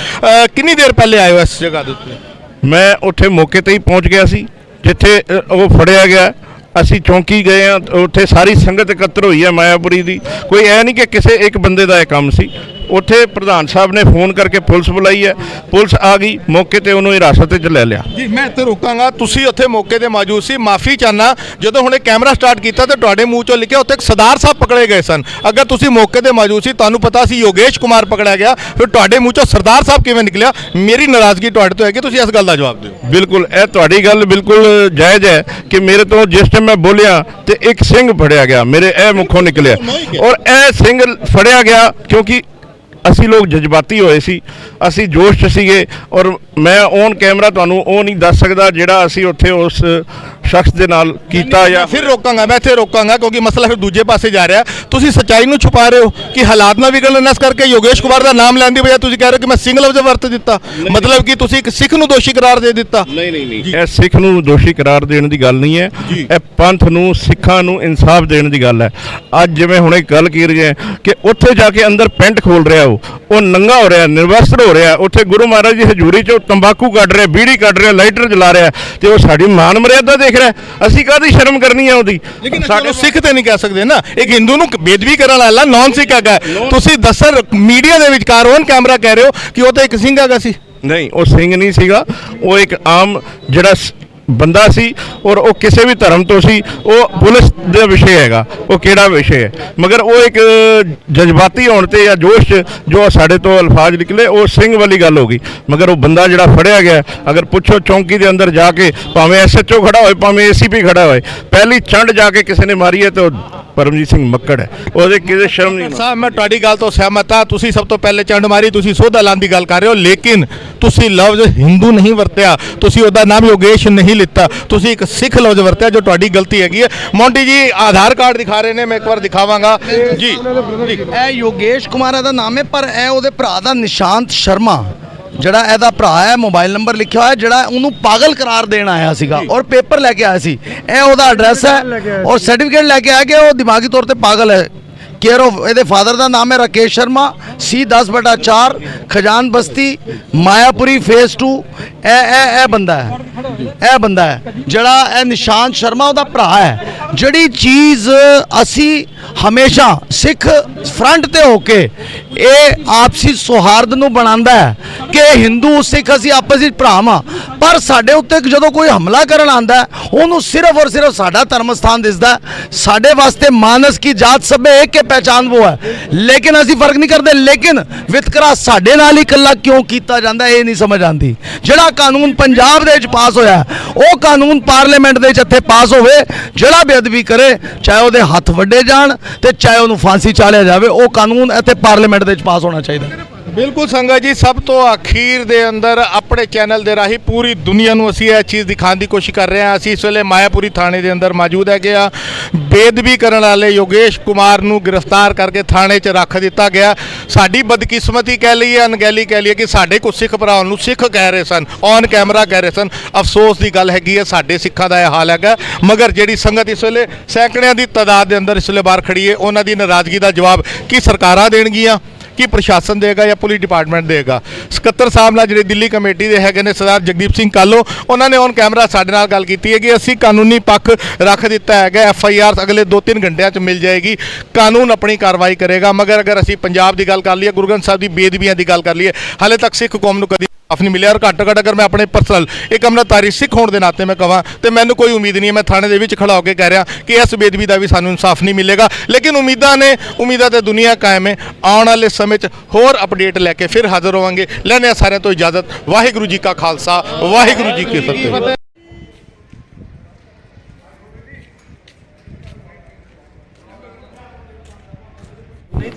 ਕਿੰਨੀ ਦੇਰ ਪਹਿਲੇ ਆਏ ਹੋ ਇਸ ਜਗ੍ਹਾ ਦੇ ਉੱਤੇ? ਮੈਂ ਉੱਥੇ ਮੌਕੇ ਤੇ ਹੀ ਪਹੁੰਚ ਗਿਆ ਸੀ ਜਿੱਥੇ ਉਹ ਫੜਿਆ ਗਿਆ। ਅਸੀਂ ਚੌਂਕੀ ਗਏ ਹਾਂ, ਉੱਥੇ ਸਾਰੀ ਸੰਗਤ ਇਕੱਤਰ ਹੋਈ ਹੈ ਮਾਇਆਪੁਰੀ ਦੀ। ਕੋਈ ਇਹ ਨਹੀਂ ਕਿ ਕਿਸੇ ਇੱਕ ਬੰਦੇ ਦਾ ਇਹ ਕੰਮ ਸੀ। ਉੱਥੇ ਪ੍ਰਧਾਨ ਸਾਹਿਬ ਨੇ ਫੋਨ ਕਰਕੇ ਪੁਲਿਸ ਬੁਲਾਈ ਹੈ, ਪੁਲਿਸ ਆ ਗਈ, ਮੌਕੇ ਤੇ ਉਹਨੂੰ ਹਿਰਾਸਤ ਵਿੱਚ ਲੈ ਲਿਆ। ਜੀ ਮੈਂ ਇੱਥੇ ਰੋਕਾਂਗਾ, ਤੁਸੀਂ ਉੱਥੇ ਮੌਕੇ ਤੇ ਮੌਜੂਦ ਸੀ, ਮਾਫੀ ਚਾਹਨਾ। ਜਦੋਂ ਹੁਣੇ ਕੈਮਰਾ ਸਟਾਰਟ ਕੀਤਾ ਤੇ ਤੁਹਾਡੇ ਮੂੰਹ ਚੋਂ ਲਿਖਿਆ ਉੱਥੇ ਇੱਕ ਸਰਦਾਰ ਸਾਹਿਬ ਪਕੜੇ ਗਏ ਸਨ। ਅਗਰ ਤੁਸੀਂ ਮੌਕੇ ਤੇ ਮੌਜੂਦ ਸੀ, ਤੁਹਾਨੂੰ ਪਤਾ ਸੀ ਯੋਗੇਸ਼ ਕੁਮਾਰ ਪਕੜਿਆ ਗਿਆ, ਫਿਰ ਤੁਹਾਡੇ ਮੂੰਹ ਚੋਂ ਸਰਦਾਰ ਸਾਹਿਬ ਕਿਵੇਂ ਨਿਕਲਿਆ? ਮੇਰੀ ਨਾਰਾਜ਼ਗੀ ਤੁਹਾਡੇ ਤੋਂ ਹੈ ਕਿ ਤੁਸੀਂ ਇਸ ਗੱਲ ਦਾ ਜਵਾਬ ਦਿਓ। ਬਿਲਕੁਲ, ਇਹ ਤੁਹਾਡੀ ਗੱਲ ਬਿਲਕੁਲ ਜਾਇਜ਼ ਹੈ ਕਿ ਮੇਰੇ ਤੋਂ ਜਿਸ ਟਾਈਮ ਮੈਂ ਬੋਲਿਆ ਤੇ ਇੱਕ ਸਿੰਘ ਫੜਿਆ ਗਿਆ, ਮੇਰੇ ਇਹ ਮੁੱਖੋਂ ਨਿਕਲਿਆ। ਔਰ ਇਹ ਸਿੰਘ ਫੜਿਆ ਗਿਆ ਕਿਉਂਕਿ ਅਸੀਂ ਲੋਕ ਜਜ਼ਬਾਤੀ ਹੋਏ ਸੀ, ਅਸੀਂ ਜੋਸ਼ 'ਚ ਸੀਗੇ। ਔਰ ਮੈਂ ਔਨ ਕੈਮਰਾ ਤੁਹਾਨੂੰ ਉਹ ਨਹੀਂ ਦੱਸ ਸਕਦਾ ਜਿਹੜਾ ਅਸੀਂ ਉੱਥੇ ਉਸ ਸ਼ਖਸ ਦੇ ਨਾਲ ਕੀਤਾ। ਜਾਂ ਫਿਰ ਰੋਕਾਂਗਾ, ਮੈਂ ਇੱਥੇ ਰੋਕਾਂਗਾ ਕਿਉਂਕਿ ਮਸਲਾ ਫਿਰ ਦੂਜੇ ਪਾਸੇ ਜਾ ਰਿਹਾ। ਤੁਸੀਂ ਸੱਚਾਈ ਨੂੰ ਛੁਪਾ ਰਹੇ ਹੋ ਕਿ ਹਾਲਾਤ ਨਾ ਵਿਗੜਨ, ਇਸ ਕਰਕੇ ਯੋਗੇਸ਼ ਕੁਮਾਰ ਦਾ ਨਾਮ ਲੈਣ ਦੀ ਬਜਾਏ ਤੁਸੀਂ ਕਹਿ ਰਹੇ ਹੋ ਕਿ ਮੈਂ ਸਿੰਘ ਲਫ਼ਜ਼ ਵਰਤ ਦਿੱਤਾ, ਮਤਲਬ ਕਿ ਤੁਸੀਂ ਇੱਕ ਸਿੱਖ ਨੂੰ ਦੋਸ਼ੀ ਕਰਾਰ ਦੇ ਦਿੱਤਾ। ਨਹੀਂ, ਇਹ ਸਿੱਖ ਨੂੰ ਦੋਸ਼ੀ ਕਰਾਰ ਦੇਣ ਦੀ ਗੱਲ ਨਹੀਂ ਹੈ, ਇਹ ਪੰਥ ਨੂੰ, ਸਿੱਖਾਂ ਨੂੰ ਇਨਸਾਫ ਦੇਣ ਦੀ ਗੱਲ ਹੈ। ਅੱਜ ਜਿਵੇਂ ਹੁਣੇ ਗੱਲ ਕੀ ਰਹੀ ਹੈ ਕਿ ਉੱਥੇ ਜਾ ਕੇ ਅੰਦਰ ਪੈਂਟ ਖੋਲ ਰਿਹਾ, ਉਹ ਨੰਗਾ ਹੋ ਰਿਹਾ, ਨਿਰਵਸਤਰ ਹੋ ਰਿਹਾ, ਉੱਥੇ ਗੁਰੂ ਮਹਾਰਾਜ ਦੀ ਹਜ਼ੂਰੀ 'ਚ ਤੰਬਾਕੂ ਕੱਢ ਰਿਹਾ, ਬੀੜੀ ਕੱਢ ਰਿਹਾ, ਲਾਈਟਰ ਜਲਾ ਰਿਹਾ, ਤੇ ਉਹ ਸਾਡੀ ਮਾਨ ਮਰਿਆਦਾ ਦੇਖ ਰਿਹਾ। ਅਸੀਂ ਕਾਹਦੀ ਸ਼ਰਮ ਕਰਨੀ ਹੈ ਉਹਦੀ? ਲੇਕਿਨ ਸਾਡੇ ਸਿੱਖ ਤੇ ਨਹੀਂ ਕਹਿ ਸਕਦੇ ਨਾ, ਇੱਕ ਹਿੰਦੂ ਨੂੰ ਬੇਦਬੀ ਕਰਨ ਵਾਲਾ ਨਾਨ ਸਿੱਖ ਹੈਗਾ। ਤੁਸੀਂ ਦੱਸਰ ਮੀਡੀਆ ਦੇ ਵਿਚਕਾਰ ਔਨ ਕੈਮਰਾ ਕਹਿ ਰਹੇ ਹੋ ਕਿ ਉਹ ਤਾਂ ਇੱਕ ਸਿੰਘ ਹੈਗਾ ਸੀ। ਨਹੀਂ, ਉਹ ਸਿੰਘ ਨਹੀਂ ਸੀਗਾ, ਉਹ ਇੱਕ ਆਮ ਜਿਹੜਾ ਬੰਦਾ ਸੀ ਔਰ ਉਹ ਕਿਸੇ ਵੀ ਧਰਮ ਤੋਂ ਸੀ। ਉਹ ਪੁਲਿਸ ਦਾ ਵਿਸ਼ੇ ਹੈਗਾ, ਉਹ ਕਿਹੜਾ ਵਿਸ਼ੇ ਹੈ, ਮਗਰ ਉਹ ਇੱਕ ਜਜ਼ਬਾਤੀ ਹੋਣ ਤੇ ਜਾਂ ਜੋਸ਼ 'ਚ ਜੋ ਸਾਡੇ ਤੋਂ ਅਲਫਾਜ਼ ਨਿਕਲੇ ਉਹ ਸਿੰਘ ਵਾਲੀ ਗੱਲ ਹੋ ਗਈ। ਮਗਰ ਉਹ ਬੰਦਾ ਜਿਹੜਾ ਫੜਿਆ ਗਿਆ, ਅਗਰ ਪੁੱਛੋ ਚੌਂਕੀ ਦੇ ਅੰਦਰ ਜਾ ਕੇ, ਭਾਵੇਂ SHO ਖੜਾ ਹੋਏ ਭਾਵੇਂ ACP ਖੜਾ ਹੋਏ, ਪਹਿਲੀ ਚੰਡ ਜਾ ਕੇ ਕਿਸੇ ਨੇ ਮਾਰੀ ਹੈ ਤੇ ਉਹ ਪਰਮਜੀਤ ਸਿੰਘ ਮੱਕੜ ਹੈ। ਉਹਦੇ ਕਿਸੇ ਸ਼ਰਮ ਨਹੀਂ। ਸਾਹਿਬ ਮੈਂ ਤੁਹਾਡੀ ਗੱਲ ਤੋਂ ਸਹਿਮਤ ਹਾਂ। ਤੁਸੀਂ ਸਭ ਤੋਂ ਪਹਿਲੇ ਚੰਡ ਮਾਰੀ, ਤੁਸੀਂ ਸੋਧਾ ਲਾਉਣ ਦੀ ਗੱਲ ਕਰ ਰਹੇ ਹੋ, ਲੇਕਿਨ ਤੁਸੀਂ ਲਫ਼ਜ਼ ਹਿੰਦੂ ਨਹੀਂ ਵਰਤਿਆ, ਤੁਸੀਂ ਉਹਦਾ ਨਾਮ ਯੋਗੇਸ਼ ਨਹੀਂ ਲਿੱਤਾ, ਤੁਸੀਂ ਇੱਕ ਸਿੱਖ ਲਫ਼ਜ਼ ਵਰਤਿਆ, ਜੋ ਤੁਹਾਡੀ ਗਲਤੀ ਹੈਗੀ ਹੈ। ਮੋਂਟੀ ਜੀ ਆਧਾਰ ਕਾਰਡ ਦਿਖਾ ਰਹੇ ਨੇ, ਮੈਂ ਇੱਕ ਵਾਰ ਦਿਖਾਵਾਂਗਾ ਜੀ। ਇਹ ਯੋਗੇਸ਼ ਕੁਮਾਰ ਦਾ ਨਾਮ ਹੈ, ਪਰ ਇਹ ਉਹਦੇ ਭਰਾ ਦਾ ਨਿਸ਼ਾਂਤ ਸ਼ਰਮਾ ਜਿਹੜਾ ਇਹਦਾ ਭਰਾ ਹੈ, ਮੋਬਾਈਲ ਨੰਬਰ ਲਿਖਿਆ ਹੋਇਆ, ਜਿਹੜਾ ਉਹਨੂੰ ਪਾਗਲ ਕਰਾਰ ਦੇਣ ਆਇਆ ਸੀਗਾ ਔਰ ਪੇਪਰ ਲੈ ਕੇ ਆਇਆ ਸੀ। ਇਹ ਉਹਦਾ ਐਡਰੈਸ ਹੈ ਔਰ ਸਰਟੀਫਿਕੇਟ ਲੈ ਕੇ ਆਇਆ ਕਿ ਉਹ ਦਿਮਾਗੀ ਤੌਰ ਤੇ ਪਾਗਲ ਹੈ। केयर ऑफ ਇਹਦੇ ਫਾਦਰ ਦਾ ਨਾਮ ਹੈ ਰਾਕੇਸ਼ ਸ਼ਰਮਾ, C10/4 ਖਜਾਨ ਬਸਤੀ ਮਾਇਆਪੁਰੀ ਫੇਸ 2। ਇਹ ਬੰਦਾ ਹੈ ਜਿਹੜਾ ਇਹ ਨਿਸ਼ਾਂਤ ਸ਼ਰਮਾ ਉਹਦਾ ਭਰਾ ਹੈ। ਜਿਹੜੀ ਚੀਜ਼ ਅਸੀਂ ਹਮੇਸ਼ਾ ਸਿੱਖ ਫਰੰਟ ਤੇ ਹੋ ਕੇ ਇਹ ਆਪਸੀ ਸੌਹਾਰਦ ਨੂੰ ਬਣਾਉਂਦਾ ਹੈ ਕਿ ਹਿੰਦੂ ਸਿੱਖ ਅਸੀਂ ਆਪਸ ਵਿੱਚ ਭਰਾ ਹਾਂ, ਪਰ ਸਾਡੇ ਉੱਤੇ ਜਦੋਂ ਕੋਈ ਹਮਲਾ ਕਰਨ ਆਉਂਦਾ ਉਹਨੂੰ ਸਿਰਫ ਔਰ ਸਿਰਫ ਸਾਡਾ ਧਰਮ ਸਥਾਨ ਦਿਸਦਾ। ਸਾਡੇ ਵਾਸਤੇ ਮਾਨਸ ਕੀ ਜਾਤ ਸਭੇ ਇੱਕ ਕੇ ਪਹਿਚਾਨ वो है, लेकिन ਅਸੀਂ ਫਰਕ ਨਹੀਂ ਕਰਦੇ। ਲੇਕਿਨ ਵਿਤਕਰਾ ਸਾਡੇ ਨਾਲ ਹੀ ਇਕੱਲਾ ਕਿਉਂ ਕੀਤਾ ਜਾਂਦਾ ਇਹ ਨਹੀਂ ਸਮਝ ਆਉਂਦੀ। ਜਿਹੜਾ ਕਾਨੂੰਨ ਪੰਜਾਬ ਦੇ ਵਿੱਚ ਪਾਸ ਹੋਇਆ ਉਹ ਕਾਨੂੰਨ ਪਾਰਲੀਮੈਂਟ ਦੇ ਵਿੱਚ ਇੱਥੇ ਪਾਸ ਹੋਵੇ, ਜਿਹੜਾ ਬੇਅਦਬੀ ਕਰੇ ਚਾਹੇ ਉਹਦੇ ਹੱਥ ਵੱਡੇ ਜਾਣ ਤੇ ਚਾਹੇ ਉਹਨੂੰ ਫਾਂਸੀ ਚਾੜਿਆ ਜਾਵੇ, ਉਹ ਕਾਨੂੰਨ ਇੱਥੇ ਪਾਰਲੀਮੈਂਟ ਦੇ ਵਿੱਚ ਪਾਸ ਹੋਣਾ ਚਾਹੀਦਾ। ਬਿਲਕੁਲ ਸੰਗਤ ਜੀ, ਸਭ ਤੋਂ ਅਖੀਰ ਦੇ ਅੰਦਰ ਆਪਣੇ ਚੈਨਲ ਦੇ ਰਾਹੀਂ ਪੂਰੀ ਦੁਨੀਆ ਨੂੰ ਅਸੀਂ ਇਹ ਚੀਜ਼ ਦਿਖਾਉਣ ਦੀ ਕੋਸ਼ਿਸ਼ ਕਰ ਰਹੇ ਹਾਂ। ਅਸੀਂ ਇਸ ਵੇਲੇ ਮਾਇਆਪੁਰੀ ਥਾਣੇ ਦੇ ਅੰਦਰ ਮੌਜੂਦ ਹੈਗੇ ਆ। ਬੇਅਦਬੀ ਕਰਨ ਵਾਲੇ ਯੋਗੇਸ਼ ਕੁਮਾਰ ਨੂੰ ਗ੍ਰਿਫਤਾਰ ਕਰਕੇ ਥਾਣੇ 'ਚ ਰੱਖ ਦਿੱਤਾ ਗਿਆ। ਸਾਡੀ ਬਦਕਿਸਮਤੀ ਕਹਿ ਲਈਏ, ਅਣਗਹਿਲੀ ਕਹਿ ਲਈਏ ਕਿ ਸਾਡੇ ਕੁਝ ਸਿੱਖ ਭਰਾਵਾਂ ਨੂੰ ਸਿੱਖ ਕਹਿ ਰਹੇ ਸਨ, ਔਨ ਕੈਮਰਾ ਕਹਿ ਰਹੇ ਸਨ। ਅਫਸੋਸ ਦੀ ਗੱਲ ਹੈਗੀ ਹੈ, ਸਾਡੇ ਸਿੱਖਾਂ ਦਾ ਇਹ ਹਾਲ ਹੈਗਾ। ਮਗਰ ਜਿਹੜੀ ਸੰਗਤ ਇਸ ਵੇਲੇ ਸੈਂਕੜਿਆਂ ਦੀ ਤਾਦਾਦ ਦੇ ਅੰਦਰ ਇਸ ਵੇਲੇ ਬਾਹਰ ਖੜੀ ਹੈ, ਉਹਨਾਂ ਦੀ ਨਾਰਾਜ਼ਗੀ ਦਾ ਜਵਾਬ ਕੀ ਸਰਕਾਰਾਂ ਦੇਣਗੀਆਂ, ਕੀ ਪ੍ਰਸ਼ਾਸਨ ਦੇਗਾ ਜਾਂ ਪੁਲਿਸ ਡਿਪਾਰਟਮੈਂਟ ਦੇਗਾ। ਸਕੱਤਰ ਸਾਹਿਬ ਨਾਲ ਜਿਹੜੇ ਦਿੱਲੀ ਕਮੇਟੀ ਦੇ ਹੈਗੇ ਨੇ ਸਰਦਾਰ ਜਗਦੀਪ ਸਿੰਘ ਕਾਲੋ, ਉਹਨਾਂ ਨੇ ਔਨ ਕੈਮਰਾ ਸਾਡੇ ਨਾਲ ਗੱਲ ਕੀਤੀ ਹੈ ਕਿ ਅਸੀਂ ਕਾਨੂੰਨੀ ਪੱਖ ਰੱਖ ਦਿੱਤਾ ਹੈਗਾ। FIR ਅਗਲੇ 2-3 ਘੰਟਿਆਂ 'ਚ ਮਿਲ ਜਾਏਗੀ, ਕਾਨੂੰਨ ਆਪਣੀ ਕਾਰਵਾਈ ਕਰੇਗਾ। ਮਗਰ ਅਗਰ ਅਸੀਂ ਪੰਜਾਬ ਦੀ ਗੱਲ ਕਰ ਲਈਏ, ਗੁਰੂ ਗ੍ਰੰਥ ਸਾਹਿਬ ਦੀ ਬੇਅਦਬੀਆਂ ਦੀ ਗੱਲ ਕਰ ਲਈਏ, ਹਾਲੇ ਤੱਕ ਸਿੱਖ ਕੌਮ ਨੂੰ ਕਦੀ ਮਾਫ ਨਹੀਂ ਮਿਲਿਆ। ਔਰ ਘੱਟੋ ਘੱਟ ਅਗਰ ਮੈਂ ਆਪਣੇ ਪਰਸਨਲ ਇੱਕ ਅੰਮ੍ਰਿਤਧਾਰੀ ਸਿੱਖ ਹੋਣ ਦੇ ਨਾਤੇ ਮੈਂ ਕਹਾਂ ਤੇ ਮੈਨੂੰ ਕੋਈ ਉਮੀਦ ਨਹੀਂ ਹੈ। ਮੈਂ ਥਾਣੇ ਦੇ ਵਿੱਚ ਖੜਾ ਹੋ ਕੇ ਕਹਿ ਰਿਹਾ ਕਿ ਇਸ ਬੇਅਦਬੀ ਦਾ ਵੀ ਸਾਨੂੰ ਇਨਸਾਫ ਨਹੀਂ ਮਿਲੇਗਾ। ਲੇਕਿਨ ਉਮੀਦਾਂ ਤੇ ਦੁਨੀਆ ਕਾਇਮ ਹੈ। ਆਉਣ ਵਾਲੇ ਸਮੇਂ 'ਚ ਹੋਰ ਅਪਡੇਟ ਲੈ ਕੇ ਫਿਰ ਹਾਜ਼ਰ ਹੋਵਾਂਗੇ। ਲੈਣੇ ਸਾਰਿਆਂ ਤੋਂ ਇਜਾਜ਼ਤ। ਵਾਹਿਗੁਰੂ ਜੀ ਕਾ ਖਾਲਸਾ, ਵਾਹਿਗੁਰੂ ਜੀ ਕੀ ਫਤਿਹ।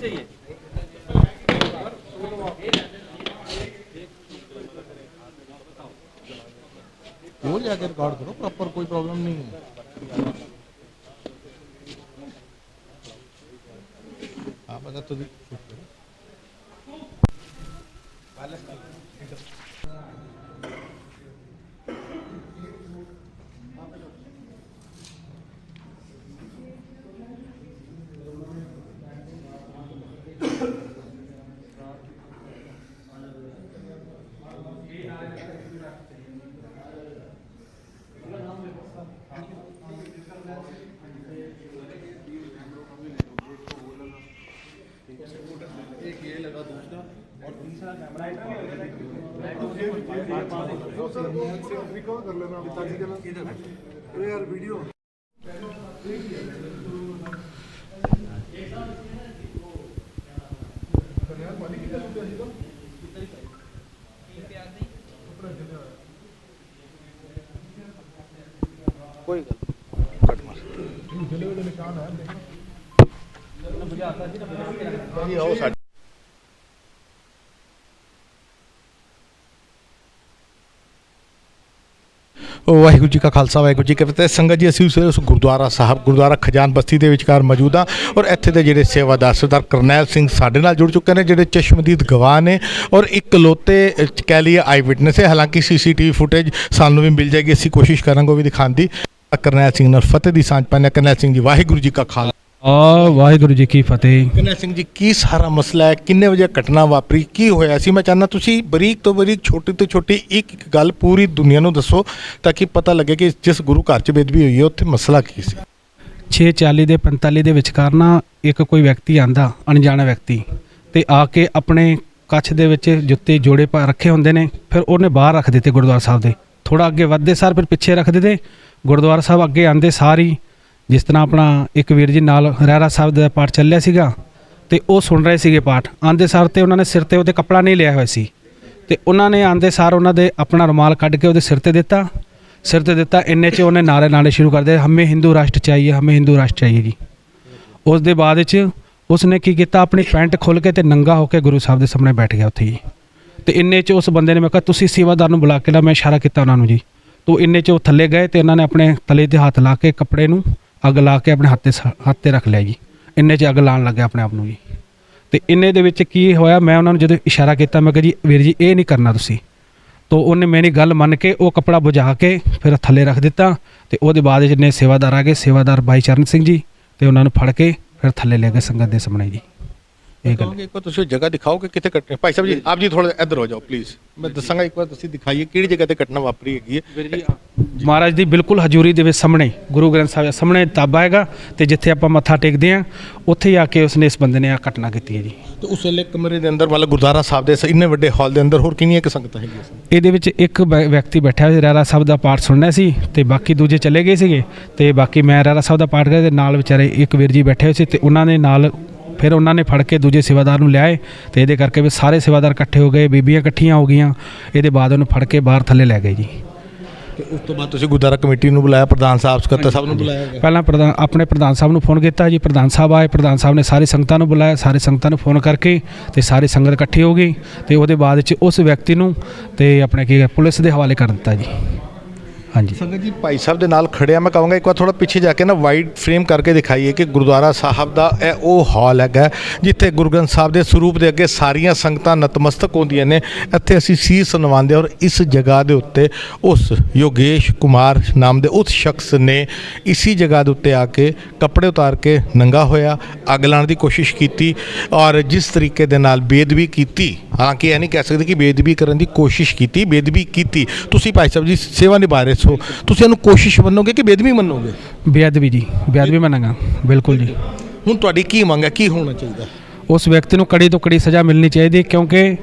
वो जाके रिकॉर्ड करो प्रॉपर, कोई प्रॉब्लम नहीं है। आप अगर तो कर लेना पिताजी के नाम यार वीडियो। कोई निशान है ਵਾਹਿਗੁਰੂ ਜੀ ਕਾ ਖਾਲਸਾ, ਵਾਹਿਗੁਰੂ ਜੀ ਕੀ ਫਤਿਹ। ਸੰਗਤ ਜੀ, ਅਸੀਂ ਉਸ ਗੁਰਦੁਆਰਾ ਸਾਹਿਬ, ਗੁਰਦੁਆਰਾ ਖਜਾਨ ਬਸਤੀ ਦੇ ਵਿਚਕਾਰ ਮੌਜੂਦ ਹਾਂ ਔਰ ਇੱਥੇ ਦੇ ਜਿਹੜੇ ਸੇਵਾਦਾਰ ਸਰਦਾਰ ਕਰਨੈਲ ਸਿੰਘ ਸਾਡੇ ਨਾਲ ਜੁੜ ਚੁੱਕੇ ਨੇ, ਜਿਹੜੇ ਚਸ਼ਮਦੀਦ ਗਵਾਹ ਨੇ ਔਰ ਇਕਲੌਤੇ ਕਹਿ ਲਈਏ ਆਈ ਵਿਟਨੈਸ ਹੈ। ਹਾਲਾਂਕਿ CCTV ਫੁਟੇਜ ਸਾਨੂੰ ਵੀ ਮਿਲ ਜਾਏਗੀ, ਅਸੀਂ ਕੋਸ਼ਿਸ਼ ਕਰਾਂਗੇ ਉਹ ਵੀ ਦਿਖਾਉਣ ਦੀ। ਕਰਨੈਲ ਸਿੰਘ ਨਾਲ ਫਤਿਹ ਦੀ ਸਾਂਝ ਪਾਉਂਦੇ। ਕਰਨੈਲ ਸਿੰਘ ਜੀ, ਵਾਹਿਗੁਰੂ ਜੀ ਕਾ ਖਾਲਸਾ, ਵਾਹਿਗੁਰੂ ਜੀ ਕੀ ਫਤਿਹ। ਕਰਨੈਲ ਸਿੰਘ ਜੀ, ਕੀ ਸਾਰਾ ਮਸਲਾ ਹੈ? ਕਿੰਨੇ ਵਜੇ ਘਟਨਾ ਵਾਪਰੀ? ਕੀ ਹੋਇਆ ਸੀ? ਮੈਂ ਚਾਹੁੰਦਾ ਤੁਸੀਂ ਬਰੀਕ ਤੋਂ ਬਰੀਕ, ਛੋਟੀ ਤੋਂ ਛੋਟੀ ਇੱਕ ਗੱਲ ਪੂਰੀ ਦੁਨੀਆ ਨੂੰ ਦੱਸੋ ਤਾਂ ਕਿ ਪਤਾ ਲੱਗੇ ਕਿ ਜਿਸ ਗੁਰੂ ਘਰ 'ਚ ਬੇਦਬੀ ਹੋਈ ਹੈ ਉੱਥੇ ਮਸਲਾ ਕੀ ਸੀ। 6:40 ਦੇ 45 ਦੇ ਵਿਚਕਾਰ ਨਾ ਇੱਕ ਕੋਈ ਵਿਅਕਤੀ ਆਂਦਾ, ਅਣਜਾਣਾ ਵਿਅਕਤੀ, ਤੇ ਆ ਕੇ ਆਪਣੇ ਕੱਛ ਦੇ ਵਿੱਚ ਜੁੱਤੇ ਜੋੜੇ ਪਾ ਰੱਖੇ ਹੁੰਦੇ ਨੇ, ਫਿਰ ਉਹਨੇ ਬਾਹਰ ਰੱਖ ਦਿੱਤੇ ਗੁਰਦੁਆਰਾ ਸਾਹਿਬ ਦੇ ਥੋੜਾ ਅੱਗੇ ਵੱਧਦੇ ਸਾਰ ਫਿਰ ਪਿੱਛੇ ਰੱਖਦੇ ਤੇ ਗੁਰਦੁਆਰਾ ਸਾਹਿਬ ਅੱਗੇ ਆਂਦੇ ਸਾਰ ਹੀ ਜਿਸ ਤਰ੍ਹਾਂ ਆਪਣਾ ਇੱਕ ਵੀਰ ਜੀ ਨਾਲ ਰਹਿਰਾ ਸਾਹਿਬ ਦਾ ਪਾਠ ਚੱਲਿਆ ਸੀਗਾ ਤੇ ਉਹ ਸੁਣ ਰਹੇ ਸੀਗੇ ਪਾਠ, ਆਂਦੇ ਸਾਰ ਤੇ ਉਹਨਾਂ ਨੇ ਸਿਰ ਤੇ ਉਹਦੇ ਕੱਪੜਾ ਨਹੀਂ ਲਿਆ ਹੋਇਆ ਸੀ ਤੇ ਉਹਨਾਂ ਨੇ ਆਂਦੇ ਸਾਰ ਉਹਨਾਂ ਦੇ ਆਪਣਾ ਰੁਮਾਲ ਕੱਢ ਕੇ ਉਹਦੇ ਸਿਰ ਤੇ ਦਿੱਤਾ ਇੰਨੇ 'ਚ ਉਹਨੇ ਨਾਰੇ ਸ਼ੁਰੂ ਕਰ ਦਿੱਤੇ, ਹਮੇ ਹਿੰਦੂ ਰਾਸ਼ਟਰ ਚਾਹੀਏ, ਹਮੇ ਹਿੰਦੂ ਰਾਸ਼ਟਰ ਚਾਹੀਏ ਜੀ। ਉਸ ਦੇ ਬਾਅਦ ਵਿੱਚ ਉਸਨੇ ਕੀ ਕੀਤਾ, ਆਪਣੀ ਪੈਂਟ ਖੋਲ੍ਹ ਕੇ ਤੇ ਨੰਗਾ ਹੋ ਕੇ ਗੁਰੂ ਸਾਹਿਬ ਦੇ ਸਾਹਮਣੇ ਬੈਠ ਗਿਆ ਉੱਥੇ ਜੀ। ਤੇ ਇੰਨੇ 'ਚ ਉਸ ਬੰਦੇ ਨੇ, ਮੈਂ ਕਿਹਾ ਤੁਸੀਂ ਸੇਵਾਦਾਰ ਨੂੰ ਬੁਲਾ ਕੇ ਲਾ, ਮੈਂ ਇਸ਼ਾਰਾ ਕੀਤਾ ਉਹਨਾਂ ਨੂੰ ਜੀ। ਤੋਂ ਇੰਨੇ 'ਚ ਉਹ ਥੱਲੇ ਗਏ ਤੇ ਉਹਨਾਂ ਨੇ ਆਪਣੇ ਤਲੇ ਤੇ ਹੱਥ ਲਾ ਕੇ ਕੱਪੜੇ ਨੂੰ ਅੱਗ ਲਾ ਕੇ ਆਪਣੇ ਹੱਥ ਤੇ ਰੱਖ ਲਿਆ ਜੀ। ਇੰਨੇ 'ਚ ਅੱਗ ਲਾਉਣ ਲੱਗਿਆ ਆਪਣੇ ਆਪ ਨੂੰ ਜੀ। ਤੇ ਇੰਨੇ ਦੇ ਵਿੱਚ ਕੀ ਹੋਇਆ, ਮੈਂ ਉਹਨਾਂ ਨੂੰ ਜਦੋਂ ਇਸ਼ਾਰਾ ਕੀਤਾ, ਮੈਂ ਕਿਹਾ ਜੀ ਵੀਰ ਜੀ ਇਹ ਨਹੀਂ ਕਰਨਾ ਤੁਸੀਂ। तो उन्हें मेरी गल मन के वो कपड़ा बुझा के फिर थले रख दिता। तो वो बाद जिन्ने सेवादार आ गए, सेवादार भाई चरण सिंह जी, तो उन्होंने फड़ के फिर थले ले गए संगत के सामने जी। एक बार जगह दिखाओ कि कितने कटने भाई साहब जी, आप जी थोड़ा इधर हो जाओ प्लीज़, मैं दसांगा एक बार तुम दिखाइए कि जगह ते घटना वापरी है। महाराज दी बिल्कुल हजूरी दे सामने गुरु ग्रंथ साहब दे सामने ताबा हैगा ते जिथे आपां मत्था टेकदे आ उत्थे आके उसने इस बंदे ने आ घटना की है जी। तो उस वेले कमरे दे अंदर मतलब गुरुद्वारा साहब दे इन्ने वड्डे हॉल दे अंदर होर किन्नियां क संगतां हैगियां सन? ਇਹਦੇ ਵਿੱਚ ਇੱਕ ਵਿਅਕਤੀ ਬੈਠਾ ਸੀ, ਰਹਿਰਾ ਸਾਹਿਬ ਦਾ ਪਾਠ ਸੁਣਨਾ ਸੀ ਤੇ ਬਾਕੀ ਦੂਜੇ ਚਲੇ ਗਏ ਸੀਗੇ ਤੇ ਬਾਕੀ ਮੈਂ ਰਹਿਰਾ ਸਾਹਿਬ ਦਾ ਪਾਠ ਕਰਦੇ ਤੇ ਨਾਲ ਵਿਚਾਰੇ ਇੱਕ ਵੀਰ ਜੀ ਬੈਠੇ ਹੋਏ ਸੀ ਤੇ ਉਹਨਾਂ ਨੇ ਨਾਲ ਫਿਰ ਉਹਨਾਂ ਨੇ ਫੜ ਕੇ ਦੂਜੇ ਸੇਵਾਦਾਰ ਨੂੰ ਲਿਆਏ ਤੇ ਇਹਦੇ ਕਰਕੇ ਵੀ ਸਾਰੇ ਸੇਵਾਦਾਰ ਇਕੱਠੇ ਹੋ ਗਏ, ਬੀਬੀਆਂ ਇਕੱਠੀਆਂ ਹੋ ਗਈਆਂ। ਇਹਦੇ ਬਾਅਦ ਉਹਨੂੰ ਫੜ ਕੇ ਬਾਹਰ ਥੱਲੇ ਲੈ ਗਏ ਜੀ। ਉਸ ਤੋਂ ਬਾਅਦ ਤੁਸੀਂ ਗੁਰਦੁਆਰਾ ਕਮੇਟੀ ਨੂੰ ਬੁਲਾਇਆ, ਪ੍ਰਧਾਨ ਸਾਹਿਬ ਸਕੱਤਰ ਸਾਹਿਬ ਨੂੰ ਬੁਲਾਇਆ ਗਿਆ? ਪਹਿਲਾਂ ਆਪਣੇ ਪ੍ਰਧਾਨ ਸਾਹਿਬ ਨੂੰ ਫੋਨ ਕੀਤਾ ਜੀ, ਪ੍ਰਧਾਨ ਸਾਹਿਬ ਆਏ, ਪ੍ਰਧਾਨ ਸਾਹਿਬ ਨੇ ਸਾਰੀ ਸੰਗਤਾਂ ਨੂੰ ਬੁਲਾਇਆ, ਸਾਰੀ ਸੰਗਤਾਂ ਨੂੰ ਫੋਨ ਕਰਕੇ ਤੇ ਸਾਰੀ ਸੰਗਤ ਇਕੱਠੀ ਹੋ ਗਈ ਤੇ ਉਹਦੇ ਬਾਅਦ 'ਚ ਉਸ ਵਿਅਕਤੀ ਨੂੰ ਤੇ ਆਪਣੇ ਕੀ ਪੁਲਿਸ ਦੇ ਹਵਾਲੇ ਕਰ ਦਿੱਤਾ ਜੀ। ਹਾਂਜੀ ਸੰਗਤ ਜੀ, ਭਾਈ ਸਾਹਿਬ ਦੇ ਨਾਲ ਖੜਿਆ, ਮੈਂ ਕਹਾਂਗਾ ਇੱਕ ਵਾਰ ਥੋੜਾ ਪਿੱਛੇ ਜਾ ਕੇ ਨਾ ਵਾਈਡ ਫਰੇਮ ਕਰਕੇ ਦਿਖਾਈਏ ਕਿ ਗੁਰਦੁਆਰਾ ਸਾਹਿਬ ਦਾ ਇਹ ਉਹ ਹਾਲ ਹੈਗਾ ਜਿੱਥੇ ਗੁਰੂ ਗ੍ਰੰਥ ਸਾਹਿਬ ਦੇ ਸਰੂਪ ਦੇ ਅੱਗੇ ਸਾਰੀਆਂ ਸੰਗਤਾਂ ਨਤਮਸਤਕ ਹੁੰਦੀਆਂ ਨੇ। ਇੱਥੇ ਅਸੀਂ ਸੀਸ ਨਵਾਉਂਦੇ ਔਰ ਇਸ ਜਗ੍ਹਾ ਦੇ ਉੱਤੇ ਉਸ ਯੋਗੇਸ਼ ਕੁਮਾਰ ਨਾਮ ਦੇ ਉਸ ਸ਼ਖਸ ਨੇ ਇਸੀ ਜਗ੍ਹਾ ਦੇ ਉੱਤੇ ਆ ਕੇ ਕੱਪੜੇ ਉਤਾਰ ਕੇ ਨੰਗਾ ਹੋਇਆ, ਅੱਗ ਲਾਉਣ ਦੀ ਕੋਸ਼ਿਸ਼ ਕੀਤੀ ਔਰ ਜਿਸ ਤਰੀਕੇ ਦੇ ਨਾਲ ਬੇਅਦਬੀ ਕੀਤੀ, ਹਾਲਾਂਕਿ ਇਹ ਨਹੀਂ ਕਹਿ ਸਕਦੇ ਕਿ ਬੇਅਦਬੀ ਕਰਨ ਦੀ ਕੋਸ਼ਿਸ਼ ਕੀਤੀ, ਬੇਅਦਬੀ ਕੀਤੀ। ਤੁਸੀਂ ਭਾਈ ਸਾਹਿਬ ਜੀ ਸੇਵਾ ਨਿਭਾ ਰਹੇ ਸੋ, ਤੁਸੀਂ ਇਹਨੂੰ ਕੋਸ਼ਿਸ਼ ਮੰਨੋਗੇ ਕਿ ਬੇਅਦਬੀ ਮੰਨੋਗੇ? ਬੇਅਦਬੀ ਜੀ, ਬੇਅਦਬੀ ਮੰਨਾਂਗਾ ਬਿਲਕੁਲ ਜੀ। ਹੁਣ ਤੁਹਾਡੀ ਕੀ ਮੰਗ ਹੈ, ਕੀ ਹੋਣਾ ਚਾਹੀਦਾ? ਉਸ ਵਿਅਕਤੀ ਨੂੰ ਕੜੀ ਤੋਂ ਕੜੀ ਸਜ਼ਾ ਮਿਲਣੀ ਚਾਹੀਦੀ ਕਿਉਂਕਿ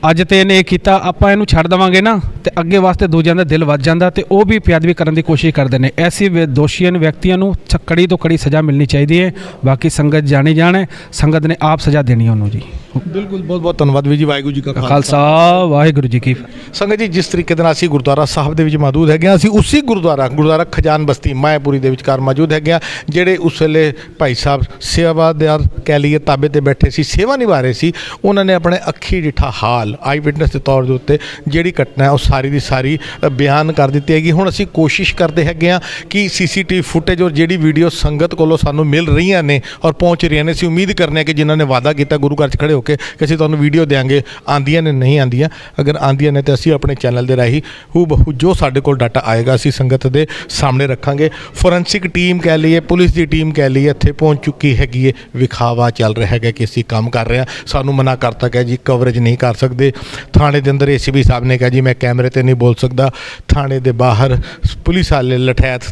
ਅੱਜ ਤੇ ਇਹਨੇ ਇਹ ਕੀਤਾ, ਆਪਾਂ ਇਹਨੂੰ ਛੱਡ ਦੇਵਾਂਗੇ ਨਾ ਤੇ ਅੱਗੇ ਵਾਸਤੇ ਦੂਜਿਆਂ ਦਾ ਦਿਲ ਵੱਜ ਜਾਂਦਾ ਤੇ ਉਹ ਵੀ ਬੇਅਦਬੀ ਕਰਨ ਦੀ ਕੋਸ਼ਿਸ਼ ਕਰਦੇ ਨੇ। ਐਸੀ ਦੋਸ਼ੀਆਂ ਵਿਅਕਤੀਆਂ ਨੂੰ ਕੜੀ ਤੋਂ ਕੜੀ ਸਜ਼ਾ ਮਿਲਣੀ ਚਾਹੀਦੀ ਹੈ। ਬਾਕੀ ਸੰਗਤ ਜਾਣੀ ਜਾਣੇ, ਸੰਗਤ ਨੇ ਆਪ ਸਜ਼ਾ ਦੇਣੀ ਉਹਨੂੰ ਜੀ। ਬਿਲਕੁਲ, ਬਹੁਤ ਬਹੁਤ ਧੰਨਵਾਦ ਵੀਰ ਜੀ। ਵਾਹਿਗੁਰੂ ਜੀ ਕਾ ਖਾਲਸਾ, ਵਾਹਿਗੁਰੂ ਜੀ ਕੀ ਫਤਿਹ। ਸੰਗਤ ਜੀ, ਜਿਸ ਤਰੀਕੇ ਦੇ ਨਾਲ ਅਸੀਂ ਗੁਰਦੁਆਰਾ ਸਾਹਿਬ ਦੇ ਵਿੱਚ ਮੌਜੂਦ ਹੈਗੇ ਹਾਂ, ਅਸੀਂ ਉਸੇ ਗੁਰਦੁਆਰਾ ਖਜਾਨ ਬਸਤੀ ਮਾਇਆਪੁਰੀ ਦੇ ਵਿਚਕਾਰ ਮੌਜੂਦ ਹੈਗੇ ਹਾਂ, ਜਿਹੜੇ ਉਸ ਵੇਲੇ ਭਾਈ ਸਾਹਿਬ ਸੇਵਾਦਾਰ ਕਹਿ ਲਈਏ ਤਾਬੇ ਤੇ ਬੈਠੇ ਸੀ, ਸੇਵਾ ਨਿਭਾ ਰਹੇ ਸੀ। ਉਹਨਾਂ ਨੇ ਆਪਣੇ ਅੱਖੀ ਡਿੱਠਾ ਹਾਲ ਆਈ ਵਿਟਨੈਸ ਦੇ ਤੌਰ ਦੇ ਉੱਤੇ ਜਿਹੜੀ ਘਟਨਾ ਹੈ ਉਹ ਸਾਰੀ ਦੀ ਸਾਰੀ ਬਿਆਨ ਕਰ ਦਿੱਤੀ ਹੈਗੀ। ਹੁਣ ਅਸੀਂ ਕੋਸ਼ਿਸ਼ ਕਰਦੇ ਹੈਗੇ ਹਾਂ ਕਿ CCTV ਫੁਟੇਜ ਔਰ ਜਿਹੜੀ ਵੀਡੀਓ ਸੰਗਤ ਕੋਲੋਂ ਸਾਨੂੰ ਮਿਲ ਰਹੀਆਂ ਨੇ ਔਰ ਪਹੁੰਚ ਰਹੀਆਂ ਨੇ, ਅਸੀਂ ਉਮੀਦ ਕਰਨੇ ਹਾਂ ਕਿ ਜਿਨ੍ਹਾਂ ਨੇ ਵਾਅਦਾ ਕੀਤਾ ਗੁਰੂ ਘਰ 'ਚ ਖੜੇ ਹੋ ਕੇ ਕਿ ਅਸੀਂ ਤੁਹਾਨੂੰ ਵੀਡੀਓ ਦੇਵਾਂਗੇ, ਆਉਂਦੀਆਂ ਨੇ ਨਹੀਂ ਆਉਂਦੀਆਂ, ਅਗਰ ਆਉਂਦੀਆਂ ਨੇ ਤਾਂ ਅਸੀਂ ਆਪਣੇ ਚੈਨਲ ਦੇ ਰਾਹੀਂ ਹੂਬਹੂ ਜੋ ਸਾਡੇ ਕੋਲ ਡਾਟਾ ਆਏਗਾ ਅਸੀਂ ਸੰਗਤ ਦੇ ਸਾਹਮਣੇ ਰੱਖਾਂਗੇ। ਫੋਰੈਂਸਿਕ ਟੀਮ ਕਹਿ ਲਈਏ, ਪੁਲਿਸ ਦੀ ਟੀਮ ਕਹਿ ਲਈਏ, ਇੱਥੇ ਪਹੁੰਚ ਚੁੱਕੀ ਹੈਗੀ ਹੈ। ਵਿਖਾਵਾ ਚੱਲ ਰਿਹਾ ਹੈਗਾ ਕਿ ਅਸੀਂ ਕੰਮ ਕਰ ਰਹੇ ਹਾਂ, ਸਾਨੂੰ ਮਨਾ ਕਰਤਾ ਕਿ ਜੀ ਕਵਰੇਜ ਨਹੀਂ ਕਰ ਸਕਦੇ। ਥਾਣੇ ਦੇ ਅੰਦਰ ACP ਸਾਹਿਬ ਨੇ ਕਿਹਾ ਜੀ ਮੈਂ ਕੈਮਰੇ ਤੇ ਨਹੀਂ ਬੋਲ ਸਕਦਾ। ਥਾਣੇ ਦੇ ਬਾਹਰ ਪੁਲਿਸ ਵਾਲੇ ਲਠੈਤ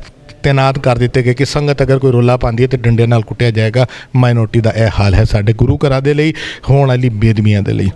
ਤੈਨਾਤ ਕਰ ਦਿੱਤੇ ਗਏ ਕਿ ਸੰਗਤ ਅਗਰ ਕੋਈ ਰੌਲਾ ਪਾਉਂਦੀ ਹੈ ਤੇ ਡੰਡੇ ਨਾਲ ਕੁੱਟਿਆ ਜਾਏਗਾ। ਮਾਈਨੋਰਟੀ ਦਾ ਇਹ ਹਾਲ ਹੈ ਸਾਡੇ ਗੁਰੂ ਘਰਾਂ ਦੇ ਲਈ, ਹੋਣ ਵਾਲੀ ਬੇਦਬੀਆਂ ਦੇ ਲਈ।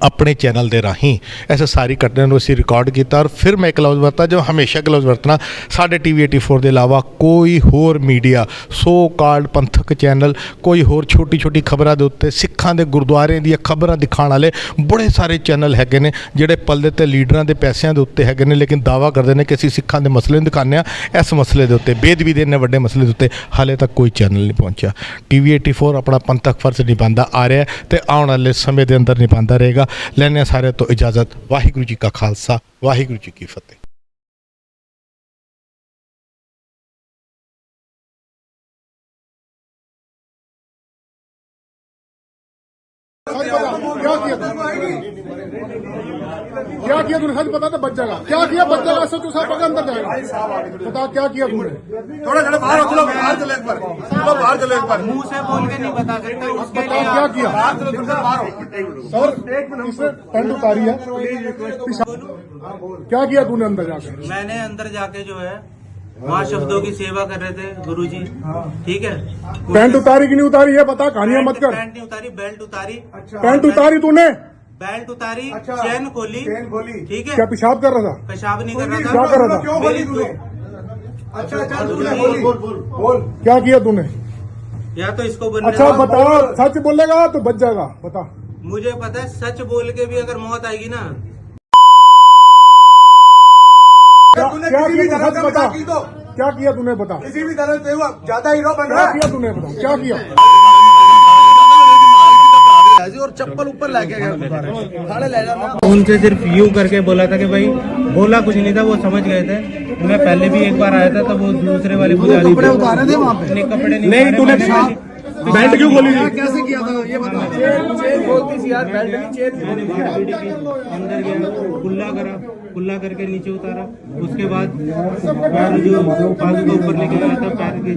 ਆਪਣੇ ਚੈਨਲ ਦੇ ਰਾਹੀਂ ਇਸ ਸਾਰੀ ਘਟਨਾ ਨੂੰ ਅਸੀਂ ਰਿਕਾਰਡ ਕੀਤਾ ਔਰ ਫਿਰ ਮੈਂ ਇੱਕ ਲਫ਼ਜ਼ ਵਰਤਾ ਜੋ ਹਮੇਸ਼ਾ ਇੱਕ ਲਫ਼ਜ਼ ਵਰਤਣਾ, ਸਾਡੇ TV 84 ਦੇ ਇਲਾਵਾ ਕੋਈ ਹੋਰ ਮੀਡੀਆ, ਸੋ ਕਾਲਡ ਪੰਥਕ ਚੈਨਲ, ਕੋਈ ਹੋਰ ਛੋਟੀ ਛੋਟੀ ਖਬਰਾਂ ਦੇ ਉੱਤੇ ਸਿੱਖਾਂ ਦੇ ਗੁਰਦੁਆਰਿਆਂ ਦੀਆਂ ਖਬਰਾਂ ਦਿਖਾਉਣ ਵਾਲੇ ਬੜੇ ਸਾਰੇ ਚੈਨਲ ਹੈਗੇ ਨੇ ਜਿਹੜੇ ਪੱਲੇ ਤੇ ਲੀਡਰਾਂ ਦੇ ਪੈਸਿਆਂ ਦੇ ਉੱਤੇ ਹੈਗੇ ਨੇ, ਲੇਕਿਨ ਦਾਅਵਾ ਕਰਦੇ ਨੇ ਕਿ ਅਸੀਂ ਸਿੱਖਾਂ ਦੇ ਮਸਲੇ ਨੂੰ ਦਿਖਾਉਂਦੇ ਹਾਂ। ਇਸ ਮਸਲੇ ਦੇ ਉੱਤੇ, ਬੇਅਦਬੀ ਦੇ ਇੰਨੇ ਵੱਡੇ ਮਸਲੇ ਦੇ ਉੱਤੇ ਹਾਲੇ ਤੱਕ ਕੋਈ ਚੈਨਲ ਨਹੀਂ ਪਹੁੰਚਿਆ। TV 84 ਆਪਣਾ ਪੰਥਕ ਫਰਜ਼ ਨਿਭਾਉਂਦਾ ਆ ਰਿਹਾ ਤੇ ਆਉਣ ਵਾਲੇ ਸਮੇਂ ਦੇ ਅੰਦਰ ਨਿਭਾਉਂਦਾ ਰਹੇਗਾ। ਲੈਣੇ ਸਾਰੇ ਤੋਂ ਇਜਾਜ਼ਤ। ਵਾਹਿਗੁਰੂ ਜੀ ਕਾ ਖਾਲਸਾ, ਵਾਹਿਗੁਰੂ ਜੀ ਕੀ ਫਤਿਹ। क्या किया तूने? सच बता तो बच जाएगा। क्या किया? बच जाएगा। ऐसा तू सब अंदर जाएगा। बता क्या किया तूने? थोड़ा जरा बाहर चलो, बाहर चले एक बार, चलो बाहर चले एक बार। मुंह से बोल के नहीं बता सकते। बता क्या किया? सर इसने पैंट उतारी है, क्या किया तूने अंदर जाकर? मैंने अंदर जाके जो है वहाँ शब्दों की सेवा कर रहे थे गुरुजी, ठीक है। पैंट उतारी कि नहीं उतारी ये बता, कहानियां मत कर। पैंट नहीं उतारी, बेल्ट उतारी। पैंट उतारी तूने? बेल्ट उतारी, अच्छा। चेन खोली, ठीक है। क्या पेशाब कर रहा था? पेशाब नहीं कर रहा था। क्या कर रहा था? क्यों खोली तूने? अच्छा तूने खोली। बोल क्या किया तूने? या तो इसको बनने अच्छा बता, सच बोलेगा तो बच जाएगा, बता। मुझे पता है सच बोल के भी अगर मौत आएगी ना। क्या किया सच बता, क्या किया तूने बता, किसी भी तरह से हुआ ज्यादा हीरो बन क्या रहा किया तूने बता, क्या किया? है और चप्पल ऊपर लेके गया गुरुद्वारे थाने ले जाना। उनसे सिर्फ यूं करके बोला था कि भाई, बोला कुछ नहीं था, वो समझ गए थे। मैं पहले भी एक बार आया था तब वो दूसरे वाले पुजारी कपड़े उतारे थे वहाँ पे? नहीं, कपड़े नहीं, तूने बेल्ट क्यों खोली थी? कैसे किया था ये बता। चेन बोलती थी यार, बेल्ट नहीं चेन। अंदर गया, कुल्ला करके नीचे उतारा। उसके बाद पैर जो बाजू के ऊपर लेके आया था, पैर के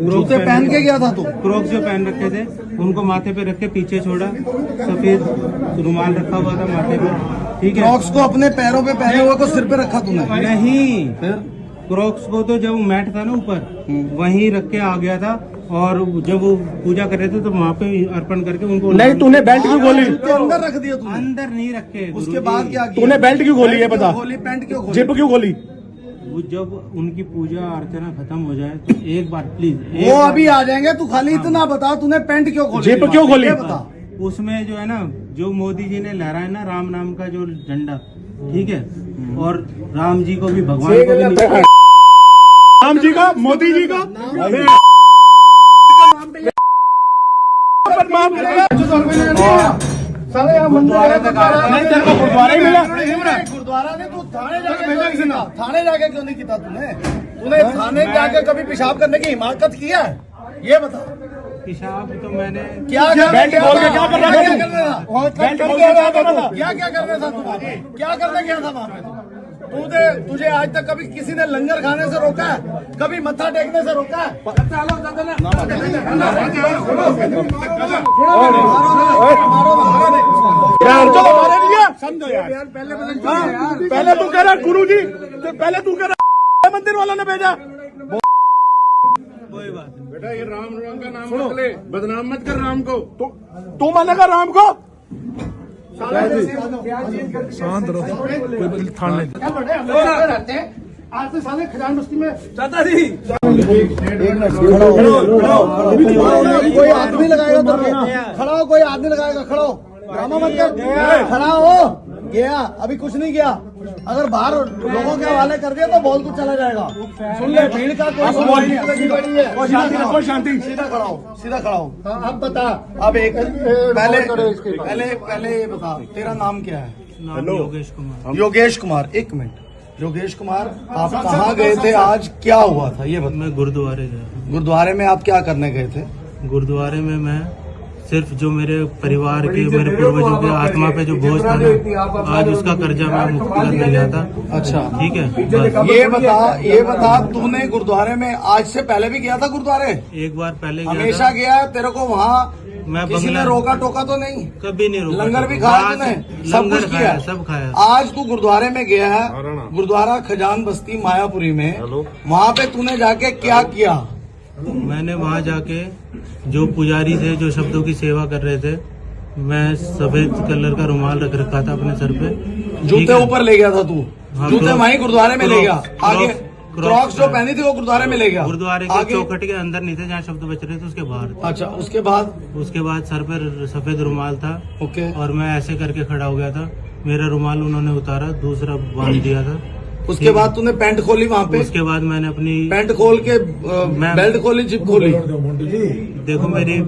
जूते पहन के गया था तू? क्रोक्स जो पहन रखे थे उनको माथे पे रख के पीछे छोड़ा, सफेद रुमाल रखा हुआ था माथे पे, ठीक है। क्रॉक्स को अपने पैरों पे पहने हुए को सिर पे रखा तूने? नहीं, क्रॉक्स को तो जब मैट था ना ऊपर वहीं रख के आ गया था, और जब वो पूजा कर रहे थे तो वहाँ पे अर्पण करके उनको। नहीं, तूने बेल्ट क्यों खोली? अंदर रख दिया तूने? अंदर नहीं रखे। उसके बाद क्या किया? तूने बेल्ट क्यों खोली है बता? खोली, पैंट क्यों खोली? जिप क्यों खोली? वो जब उनकी पूजा अर्चना खत्म हो जाए तो एक बार प्लीज। वो अभी आ जाएंगे, तू खाली इतना बता, तूने पैंट क्यों खोली? जिप क्यों खोली? बता। उसमें जो है ना, जो मोदी जी ने लहराया ना राम नाम का जो झंडा, ठीक है, और राम जी को भी, भगवान को भी, राम जी का, मोदी जी का गुरुद्वारा मिला। गुरुद्वारा ने तू थाने जाके भेजा किसी ने? थाने जाके क्यों नहीं किया तूने? तूने थाने जाके कभी पेशाब करने की हिमाकत किया है? ये बता। पेशाब तो मैंने क्या बेल्ट खोल के क्या करना था? बेल्ट खोल के क्या करना था? क्या करना था तू? क्या करने गया था वहाँ पे? तुझे आज तक कभी किसी ने लंगर खाने से रोका है? कभी मत्था टेकने से रोका है? समझो यार, पहले तू कह रहा गुरु जी, तो पहले तू कह रहा मंदिर वालों ने भेजा। कोई बात नहीं। बेटा ये राम का नाम मत ले, बदनाम मत कर राम को। तू मानेगा राम को? शांत रहो, कोई थाने आज से साले खजान बस्ती में चाचा जी। कोई आदमी लगाएगा तो खड़ा हो, कोई आदमी लगाएगा, खड़ा हो, ड्रामा मत कर, खड़ा हो। गया अभी कुछ नहीं किया, अगर बाहर लोगों के हवाले कर दिया तो बहुत कुछ चला जाएगा। सुन ले, भीड़ का कोई शांति, सीधा खड़ा हो, सीधा खड़ा हो। अब बता, अब एक पहले ये बता, तेरा नाम क्या है? योगेश कुमार। योगेश कुमार, एक मिनट। योगेश कुमार, आप कहाँ गए थे आज, क्या हुआ था ये बता। मैं गुरुद्वारे गया। गुरुद्वारे में आप क्या करने गए थे? गुरुद्वारे में मैं सिर्फ जो मेरे परिवार के, मेरे पूर्वजों के आत्मा पे जो बोझ था ना, आज उसका कर्जा मैं मुक्त करने गया था। अच्छा, ठीक है। बस। ये बता तूने गुरुद्वारे में आज से पहले भी गया था गुरुद्वारे? एक बार पहले हमेशा गया है? तेरे को वहाँ मैं किसी ने रोका टोका तो नहीं? कभी नहीं रोका। लंगर भी खाया तूने? सब कुछ किया? सब खाया। आज तू गुरुद्वारे में गया है, गुरुद्वारा खजान बस्ती मायापुरी में, वहाँ पे तूने जाके क्या किया? मैंने वहाँ जाके जो पुजारी थे, जो शब्दों की सेवा कर रहे थे, मैं सफेद कलर का रुमाल रख रखा था अपने सर पे। जूते ऊपर ले गया था तू? हाँ, जूते वहीं गुरुद्वारे में ले गया? आगे क्रॉक्स जो हाँ। पहनी थी वो गुरुद्वारे में ले गया? गुरुद्वारे के चौखट के अंदर नहीं थे, जहाँ शब्द बच रहे थे उसके बाहर थे। अच्छा, उसके बाद? उसके बाद सर पर सफेद रुमाल था। ओके। और मैं ऐसे करके खड़ा हो गया था, मेरा रुमाल उन्होंने उतारा, दूसरा बांध दिया था। उसके बाद तूने पैंट खोली वहाँ पे? उसके बाद मैंने अपनी पैंट खोल के बेल्ट खोली, जिप खोली? देखो, मेरी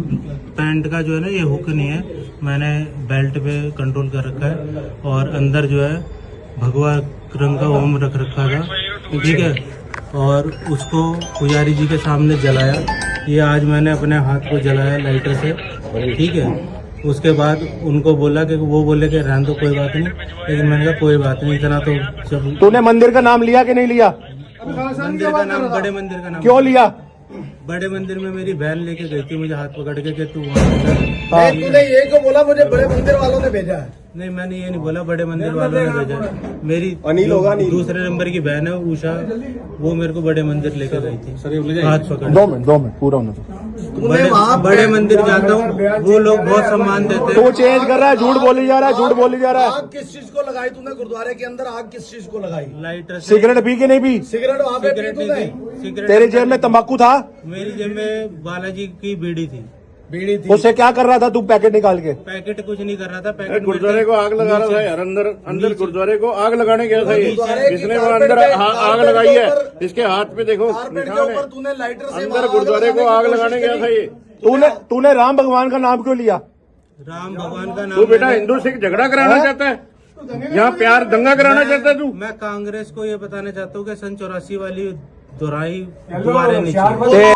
पैंट का जो है ना ये हुक नहीं है, मैंने बेल्ट पे कंट्रोल कर रखा है, और अंदर जो है भगवा रंग का ओम रख रखा था, ठीक है। और उसको पुजारी जी के सामने जलाया। ये आज मैंने अपने हाथ को जलाया लाइटर से, ठीक है। उसके बाद उनको बोला कि वो बोले कि रहने दो, कोई बात नहीं, लेकिन मैंने कहा कोई बात नहीं, इतना तो जब। तूने मंदिर का नाम लिया कि नहीं लिया? मंदिर का नाम, बड़े मंदिर का नाम क्यों लिया? बड़े मंदिर में मेरी बहन लेके गई थी मुझे हाथ पकड़ के कि तू तूने ये क्यों बोला मुझे बड़े मंदिर वालों ने भेजा है? नहीं, मैंने ये नहीं बोला, बड़े मंदिर वालों ने भेजा। मेरी अनिल होगा, अनिल। दूसरे नंबर की बहन है उषा, वो मेरे को बड़े मंदिर लेकर गई थी, हाथ पकड़। 2 मिनट पूरा होने दो। बड़े मंदिर जाता हूँ, वो लोग बहुत सम्मान देते हैं। तो चेंज कर रहा है, झूठ बोली जा रहा है, झूठ बोली जा रहा है। आग किस चीज को लगाई तूने गुरुद्वारे के अंदर? आग किस चीज को लगाई? लाइटर से। सिगरेट पी के नहीं पी? सिगरेट वहाँ पे पी तूने? तेरी जेब में तंबाकू था? मेरी जेब में बालाजी की बीड़ी थी। बीड़ी थी। उससे क्या कर रहा था तू पैकेट निकाल के? पैकेट कुछ नहीं कर रहा था, पैकेट गुरुद्वारे को आग लगा रहा था यार, अंदर गुरुद्वारे को आग लगाने गया था ये, जिसने वो अंदर आग लगाई है, इसके हाथ पे देखो निशान है, तूने लाइटर से अंदर गुरुद्वारे को आग लगाने गया था ये। तूने राम भगवान का नाम क्यों लिया? राम भगवान का नाम। तू बेटा हिंदू सिख झगड़ा कराना चाहता है, यहाँ प्यार दंगा कराना चाहता है तू? मैं कांग्रेस को ये बताना चाहता हूँ कि सन 84 वाली दोहराई दोबारा नहीं चाहिए।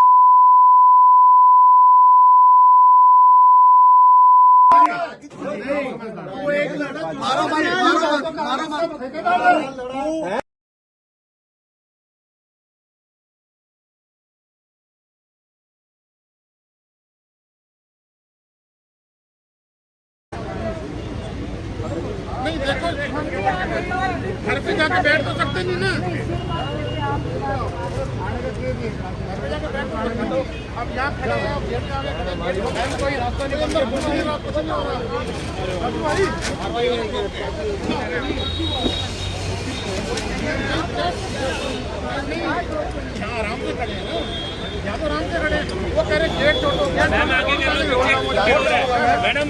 नहीं देखो, घर पे जाके बैठ तो सकते नहीं ना। अब यहाँ खड़े हैं, अब गेट के आगे खड़े हैं, कोई रास्ता नहीं बंद, कुछ नहीं हो रहा। यहाँ आराम से खड़े हैं ना, यहाँ तो आराम से खड़े हैं। वो कह रहे गेट छोड़ो, मैडम।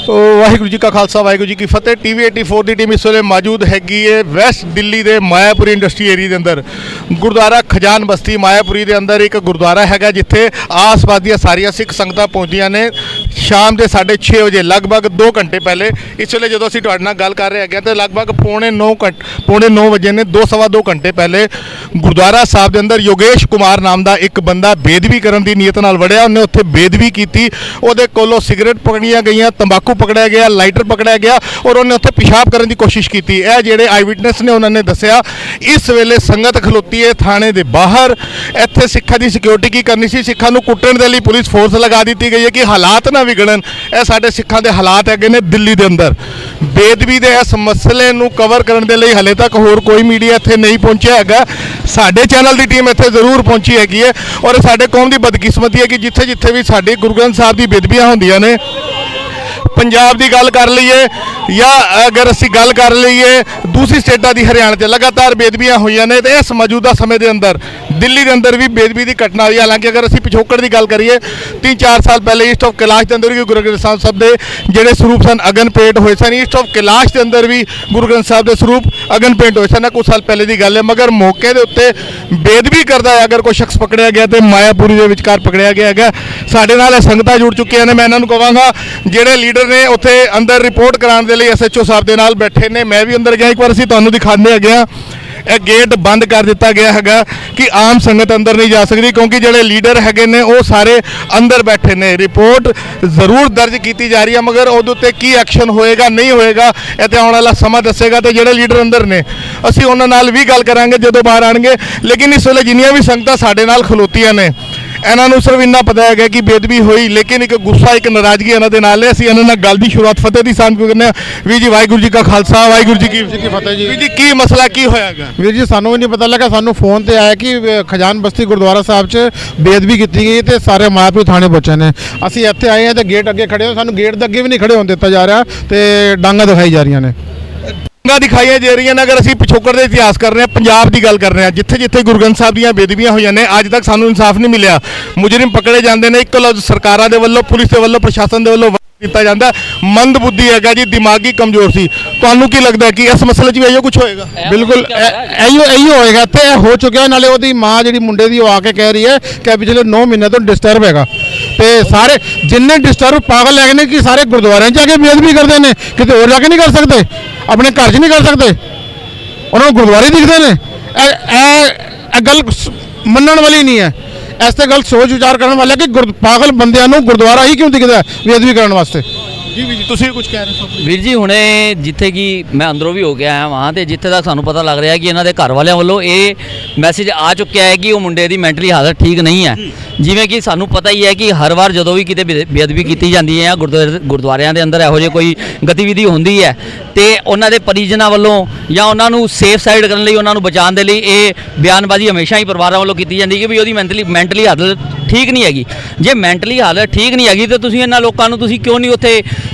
ਵਾਹਿਗੁਰੂ ਜੀ ਕਾ ਖਾਲਸਾ ਵਾਹਿਗੁਰੂ ਜੀ ਕੀ ਫਤਿਹ। ਟੀਵੀ 84 ਦੀ ਟੀਮ ਇਸ ਵੇਲੇ ਮੌਜੂਦ ਹੈਗੀ ਹੈ ਵੈਸਟ ਦਿੱਲੀ ਦੇ ਮਾਇਆਪੁਰੀ ਇੰਡਸਟਰੀ ਏਰੀਆ ਦੇ ਅੰਦਰ। ਗੁਰਦੁਆਰਾ ਖਜਾਨ ਬਸਤੀ ਮਾਇਆਪੁਰੀ ਦੇ ਅੰਦਰ ਇੱਕ ਗੁਰਦੁਆਰਾ ਹੈਗਾ ਜਿੱਥੇ ਆਸ-ਪਾਸ ਦੀਆਂ ਸਾਰੀਆਂ ਸਿੱਖ ਸੰਗਤਾਂ ਪਹੁੰਚਦੀਆਂ ਨੇ ਸ਼ਾਮ ਦੇ 6:30 ਵਜੇ, ਲਗਭਗ 2 ਘੰਟੇ ਪਹਿਲੇ। ਇਸ ਵੇਲੇ ਜਦੋਂ ਅਸੀਂ ਤੁਹਾਡੇ ਨਾਲ ਗੱਲ ਕਰ ਰਹੇ ਹੈਗੇ ਤਾਂ ਲਗਭਗ ਪੌਣੇ 9 ਵਜੇ ਨੇ, 2 ਘੰਟੇ ਪਹਿਲੇ ਗੁਰਦੁਆਰਾ ਸਾਹਿਬ ਦੇ ਅੰਦਰ ਯੋਗੇਸ਼ ਕੁਮਾਰ ਨਾਮ ਦਾ ਇੱਕ ਬੰਦਾ ਬੇਦਬੀ ਕਰਨ ਦੀ ਨੀਅਤ ਨਾਲ ਵੜਿਆ। ਉਹਨੇ ਉੱਥੇ ਬੇਦਬੀ ਕੀਤੀ, ਉਹਦੇ ਕੋਲੋਂ ਸਿਗਰਟ ਪਕੜੀਆਂ ਗਈਆਂ, ਤੰਬਾਕੂ ਪਕੜਿਆ ਗਿਆ, ਲਾਈਟਰ ਪਕੜਿਆ ਗਿਆ ਔਰ ਉਹਨੇ ਉੱਥੇ ਪਿਸ਼ਾਬ ਕਰਨ ਦੀ ਕੋਸ਼ਿਸ਼ ਕੀਤੀ। ਇਹ ਜਿਹੜੇ ਆਈ ਵਿਟਨੈਸ ਨੇ ਉਹਨਾਂ ਨੇ ਦੱਸਿਆ ਇਸ ਵੇਲੇ ਸੰਗਤ ਖਲੋਤੀ ਹੈ ਥਾਣੇ ਦੇ ਬਾਹਰ। ਇੱਥੇ ਸਿੱਖਾਂ ਦੀ ਸਿਕਿਉਰਿਟੀ ਕੀ ਕਰਨੀ ਸੀ? ਸਿੱਖਾਂ ਨੂੰ ਕੁੱਟਣ ਦੇ ਲਈ ਪੁਲਿਸ ਫੋਰਸ ਲਗਾ ਦਿੱਤੀ ਗਈ ਹੈ ਕਿ ਹਾਲਾਤ ਨਾ ਵਿਗੜਨ। ਇਹ ਸਾਡੇ ਸਿੱਖਾਂ ਦੇ ਹਾਲਾਤ ਹੈਗੇ ਨੇ ਦਿੱਲੀ ਦੇ ਅੰਦਰ। ਬੇਦਬੀ ਦੇ ਇਸ ਮਸਲੇ ਨੂੰ ਕਵਰ ਕਰਨ ਦੇ ਲਈ ਹਲੇ ਤੱਕ ਹੋਰ ਕੋਈ ਮੀਡੀਆ ਇੱਥੇ ਨਹੀਂ ਪਹੁੰਚਿਆ ਹੈਗਾ। ਸਾਡੇ ਚੈਨਲ ਦੀ ਟੀਮ ਇੱਥੇ ਜ਼ਰੂਰ ਪਹੁੰਚੀ ਹੈਗੀ ਹੈ ਔਰ ਸਾਡੇ ਕੌਮ ਦੀ ਬਦਕਿਸਮਤੀ ਹੈ ਕਿ ਜਿੱਥੇ ਜਿੱਥੇ ਵੀ ਸਾਡੇ ਗੁਰੂ ਗ੍ਰੰਥ ਸਾਹਿਬ ਦੀ ਬੇਦਬੀਆਂ ਹੁੰਦੀਆਂ ਨੇ, ਪੰਜਾਬ ਦੀ ਗੱਲ ਕਰ ਲਈਏ ਜਾਂ ਅਗਰ ਅਸੀਂ ਗੱਲ ਕਰ ਲਈਏ ਦੂਸਰੀ ਸਟੇਟਾਂ ਦੀ, ਹਰਿਆਣਾ 'ਚ ਲਗਾਤਾਰ ਬੇਦਬੀਆਂ ਹੋਈਆਂ ਨੇ ਤੇ ਇਸ ਮੌਜੂਦਾ ਸਮੇਂ ਦੇ ਅੰਦਰ ਦਿੱਲੀ ਦੇ ਅੰਦਰ ਵੀ ਬੇਦਬੀ ਦੀ ਘਟਨਾ ਹੋਈ। ਹਾਲਾਂਕਿ ਅਗਰ ਅਸੀਂ ਪਿਛੋਕੜ ਦੀ ਗੱਲ ਕਰੀਏ 3-4 ਸਾਲ ਪਹਿਲੇ ਈਸਟ ਆਫ ਕੈਲਾਸ਼ ਦੇ ਅੰਦਰ ਵੀ ਗੁਰੂ ਗ੍ਰੰਥ ਸਾਹਿਬ ਦੇ ਜਿਹੜੇ ਸਰੂਪ ਸਨ ਅਗਨ ਪੇਂਟ ਹੋਏ ਸਨ। ਈਸਟ ਆਫ ਕੈਲਾਸ਼ ਦੇ ਅੰਦਰ ਵੀ ਗੁਰੂ ਗ੍ਰੰਥ ਸਾਹਿਬ ਦੇ ਸਰੂਪ ਅਗਨ ਪੇਂਟ ਹੋਏ ਸਨ। ਕੁਝ ਸਾਲ ਪਹਿਲੇ ਦੀ ਗੱਲ ਹੈ, ਮਗਰ ਮੌਕੇ ਦੇ ਉੱਤੇ ਬੇਦਬੀ ਕਰਦਾ ਹੈ ਅਗਰ ਕੋਈ ਸ਼ਖਸ ਪਕੜਿਆ ਗਿਆ ਤੇ ਮਾਇਆਪੁਰੀ ਦੇ ਵਿਚਕਾਰ ਪਕੜਿਆ ਗਿਆ ਹੈਗਾ। ਸਾਡੇ ਨਾਲ ਇਹ ਸੰਗਤਾਂ ਜੁੜ ਚੁੱਕੀਆਂ ਨੇ। ਮੈਂ ਇਹਨਾਂ ਨੂੰ ਕਹਾਂਗਾ ਜਿਹੜੇ ਲੀਡਰ ਨੇ ਉੱਥੇ ਅੰਦਰ ਰਿਪੋਰਟ ਕਰਾਉਣ ਦੇ ਲਈ ਐਸਐਚਓ ਸਾਹਿਬ ਦੇ ਨਾਲ ਬੈਠੇ ਨੇ। ਮੈਂ ਵੀ ਅੰਦਰ ਗਿਆ, ਇੱਕ ਵਾਰ ਅਸੀਂ ਤੁਹਾਨੂੰ ਦਿਖਾਉਂਦੇ ਹੈਗੇ ਆ। ਇਹ ਗੇਟ ਬੰਦ ਕਰ ਦਿੱਤਾ ਗਿਆ ਹੈਗਾ ਕਿ ਆਮ ਸੰਗਤ ਅੰਦਰ ਨਹੀਂ ਜਾ ਸਕਦੀ ਕਿਉਂਕਿ ਜਿਹੜੇ ਲੀਡਰ ਹੈਗੇ ਨੇ ਉਹ ਸਾਰੇ ਅੰਦਰ ਬੈਠੇ ਨੇ। ਰਿਪੋਰਟ ਜ਼ਰੂਰ ਦਰਜ ਕੀਤੀ ਜਾ ਰਹੀ ਹੈ ਮਗਰ ਉਹਦੇ ਉੱਤੇ ਕੀ ਐਕਸ਼ਨ ਹੋਏਗਾ ਨਹੀਂ ਹੋਏਗਾ ਇਹ ਤੇ ਆਉਣ ਵਾਲਾ ਸਮਾਂ ਦੱਸੇਗਾ। ਤੇ ਜਿਹੜੇ ਲੀਡਰ ਅੰਦਰ ਨੇ ਅਸੀਂ ਉਹਨਾਂ ਨਾਲ ਵੀ ਗੱਲ ਕਰਾਂਗੇ ਜਦੋਂ ਬਾਹਰ ਆਣਗੇ। ਲੇਕਿਨ ਇਸ ਵੇਲੇ ਜਿੰਨੀਆਂ ਵੀ ਸੰਗਤਾਂ ਸਾਡੇ ਨਾਲ ਖਲੋਤੀਆਂ ਨੇ ਇਹਨਾਂ ਨੂੰ ਸਿਰਫ ਇੰਨਾ ਪਤਾ ਹੈਗਾ ਕਿ ਬੇਦਬੀ ਹੋਈ, ਲੇਕਿਨ ਇੱਕ ਗੁੱਸਾ ਇੱਕ ਨਾਰਾਜ਼ਗੀ ਇਹਨਾਂ ਦੇ ਨਾਲ ਹੈ। ਅਸੀਂ ਇਹਨਾਂ ਨਾਲ ਗੱਲ ਦੀ ਸ਼ੁਰੂਆਤ ਫਤਿਹ ਦੀ ਸਾਂਝ ਕਰਨੇ ਆ। ਵੀਰ ਜੀ ਵਾਹਿਗੁਰੂ ਜੀ ਕਾ ਖਾਲਸਾ ਵਾਹਿਗੁਰੂ ਜੀ ਕੀ ਫਤਿਹ ਜੀ। ਵੀਰ ਜੀ ਕੀ ਮਸਲਾ ਕੀ ਹੋਇਆਗਾ? ਵੀਰ ਜੀ ਸਾਨੂੰ ਵੀ ਨਹੀਂ ਪਤਾ ਲੱਗਾ, ਸਾਨੂੰ ਫੋਨ ਤੇ ਆਇਆ ਕਿ ਖਜਾਨ ਬਸਤੀ ਗੁਰਦੁਆਰਾ ਸਾਹਿਬ 'ਚ ਬੇਦਬੀ ਕੀਤੀ ਗਈ ਤੇ ਸਾਰੇ ਮਾਇਆਪੁਰੀ ਥਾਣੇ ਪਹੁੰਚੇ ਨੇ। ਅਸੀਂ ਇੱਥੇ ਆਏ ਹਾਂ ਤੇ ਗੇਟ ਅੱਗੇ ਖੜੇ ਹਾਂ, ਸਾਨੂੰ ਗੇਟ ਦੇ ਅੱਗੇ ਵੀ ਨਹੀਂ ਖੜੇ ਹੋਣ ਦਿੱਤਾ ਜਾ ਰਿਹਾ ਤੇ ਡਾਂਗਾ ਦਿਖਾਈ ਜਾ ਰਹੀਆਂ ਨੇ। ਦਿਖਾਈਆਂ ਜਾ ਰਹੀਆਂ ਨੇ। ਅਗਰ ਅਸੀਂ ਪਿਛੋਕੜ ਦੇ ਇਤਿਹਾਸ ਕਰ ਰਹੇ ਹਾਂ, ਪੰਜਾਬ ਦੀ ਗੱਲ ਕਰ ਰਹੇ ਹਾਂ, ਜਿੱਥੇ ਜਿੱਥੇ ਗੁਰੂ ਗ੍ਰੰਥ ਸਾਹਿਬ ਦੀਆਂ ਬੇਦਬੀਆਂ ਹੋਈਆਂ ਨੇ ਅੱਜ ਤੱਕ ਸਾਨੂੰ ਇਨਸਾਫ ਨਹੀਂ ਮਿਲਿਆ। ਮੁਜਰਮ ਪਕੜੇ ਜਾਂਦੇ ਨੇ, ਇੱਕੋ ਲਫ਼ਜ਼ ਸਰਕਾਰਾਂ ਦੇ ਵੱਲੋਂ, ਪੁਲਿਸ ਦੇ ਵੱਲੋਂ, ਪ੍ਰਸ਼ਾਸਨ ਦੇ ਵੱਲੋਂ ਦਿੱਤਾ ਜਾਂਦਾ। ਮੰਦ ਬੁੱਧੀ ਹੈਗਾ ਜੀ, ਦਿਮਾਗੀ ਕਮਜ਼ੋਰ ਸੀ। ਤੁਹਾਨੂੰ ਕੀ ਲੱਗਦਾ ਕਿ ਇਸ ਮਸਲੇ 'ਚ ਵੀ ਇਹੋ ਕੁਝ ਹੋਏਗਾ? ਬਿਲਕੁਲ ਇਹੀ ਹੋਏਗਾ ਤੇ ਹੋ ਚੁੱਕਿਆ। ਨਾਲੇ ਉਹਦੀ ਮਾਂ ਜਿਹੜੀ ਮੁੰਡੇ ਦੀ ਉਹ ਆ ਕੇ ਕਹਿ ਰਹੀ ਹੈ ਕਿ ਪਿਛਲੇ 9 ਮਹੀਨੇ ਤੋਂ ਡਿਸਟਰਬ ਹੈਗਾ ਤੇ ਸਾਰੇ ਜਿੰਨੇ ਡਿਸਟਰਬ ਪਾਗਲ ਹੈਗੇ ਨੇ ਕਿ ਸਾਰੇ ਗੁਰਦੁਆਰਿਆਂ 'ਚ ਜਾ ਕੇ ਬੇਦਬੀ ਕਰਦੇ ਨੇ, ਕਿਤੇ ਹੋਰ ਜਾ ਕੇ ਨਹੀਂ ਕਰ ਸਕਦੇ, ਆਪਣੇ ਘਰ 'ਚ ਨਹੀਂ ਕਰ ਸਕਦੇ। ਉਹਨਾਂ ਨੂੰ ਗੁਰਦੁਆਰੇ ਦਿਖਦੇ ਨੇ। ਇਹ ਗੱਲ ਮੰਨਣ ਵਾਲੀ ਨਹੀਂ ਹੈ। ਇਸ ਤੇ ਗੱਲ ਸੋਚ ਵਿਚਾਰ ਕਰਨ ਵਾਲਾ ਕਿ ਪਾਗਲ ਬੰਦਿਆਂ ਨੂੰ ਗੁਰਦੁਆਰਾ ਹੀ ਕਿਉਂ ਦਿਖਦਾ ਬੇਅਦਬੀ ਕਰਨ ਵਾਸਤੇ। ਜੀ ਵੀ ਜੀ ਤੁਸੀਂ ਕੁਝ ਕਹਿ ਰਹੇ ਹੋ? ਵੀਰ ਜੀ ਹੁਣੇ ਜਿੱਥੇ ਕਿ ਮੈਂ ਅੰਦਰੋਂ ਵੀ ਹੋ ਕੇ ਆਇਆ ਵਾਂ ਤੇ ਜਿੱਥੇ ਤੱਕ ਸਾਨੂੰ ਪਤਾ ਲੱਗ ਰਿਹਾ ਕਿ ਇਹਨਾਂ ਦੇ ਘਰ ਵਾਲਿਆਂ ਵੱਲੋਂ ਇਹ ਮੈਸੇਜ ਆ ਚੁੱਕਿਆ ਹੈ ਕਿ ਉਹ ਮੁੰਡੇ ਦੀ ਮੈਂਟਲੀ ਹਾਲਤ ਠੀਕ ਨਹੀਂ ਹੈ। ਜਿਵੇਂ ਕਿ ਸਾਨੂੰ ਪਤਾ ਹੀ ਹੈ ਕਿ ਹਰ ਵਾਰ ਜਦੋਂ ਵੀ ਕਿਤੇ ਬੇਅਦਬੀ ਕੀਤੀ ਜਾਂਦੀ ਹੈ ਗੁਰਦੁਆਰਿਆਂ ਦੇ ਅੰਦਰ ਇਹੋ ਜਿਹੀ ਕੋਈ ਗਤੀਵਿਧੀ ਹੁੰਦੀ ਹੈ ਤੇ ਉਹਨਾਂ ਦੇ ਪਰਿਜਨਾਂ ਵੱਲੋਂ ਜਾਂ ਉਹਨਾਂ ਨੂੰ ਸੇਫ ਸਾਈਡ ਕਰਨ ਲਈ, ਉਹਨਾਂ ਨੂੰ ਬਚਾਉਣ ਦੇ ਲਈ ਇਹ ਬਿਆਨਬਾਜ਼ੀ ਹਮੇਸ਼ਾ ਹੀ ਪਰਿਵਾਰਾਂ ਵੱਲੋਂ ਕੀਤੀ ਜਾਂਦੀ ਕਿ ਵੀ ਉਹਦੀ ਮੈਂਟਲੀ ਹਾਲਤ ਠੀਕ ਨਹੀਂ ਹੈਗੀ। ਜੇ ਮੈਂਟਲੀ ਹਾਲਤ ਠੀਕ ਨਹੀਂ ਹੈਗੀ ਤਾਂ ਤੁਸੀਂ ਇਹਨਾਂ ਲੋਕਾਂ ਨੂੰ ਤੁਸੀਂ ਕਿਉਂ ਨਹੀਂ ਉੱਥੇ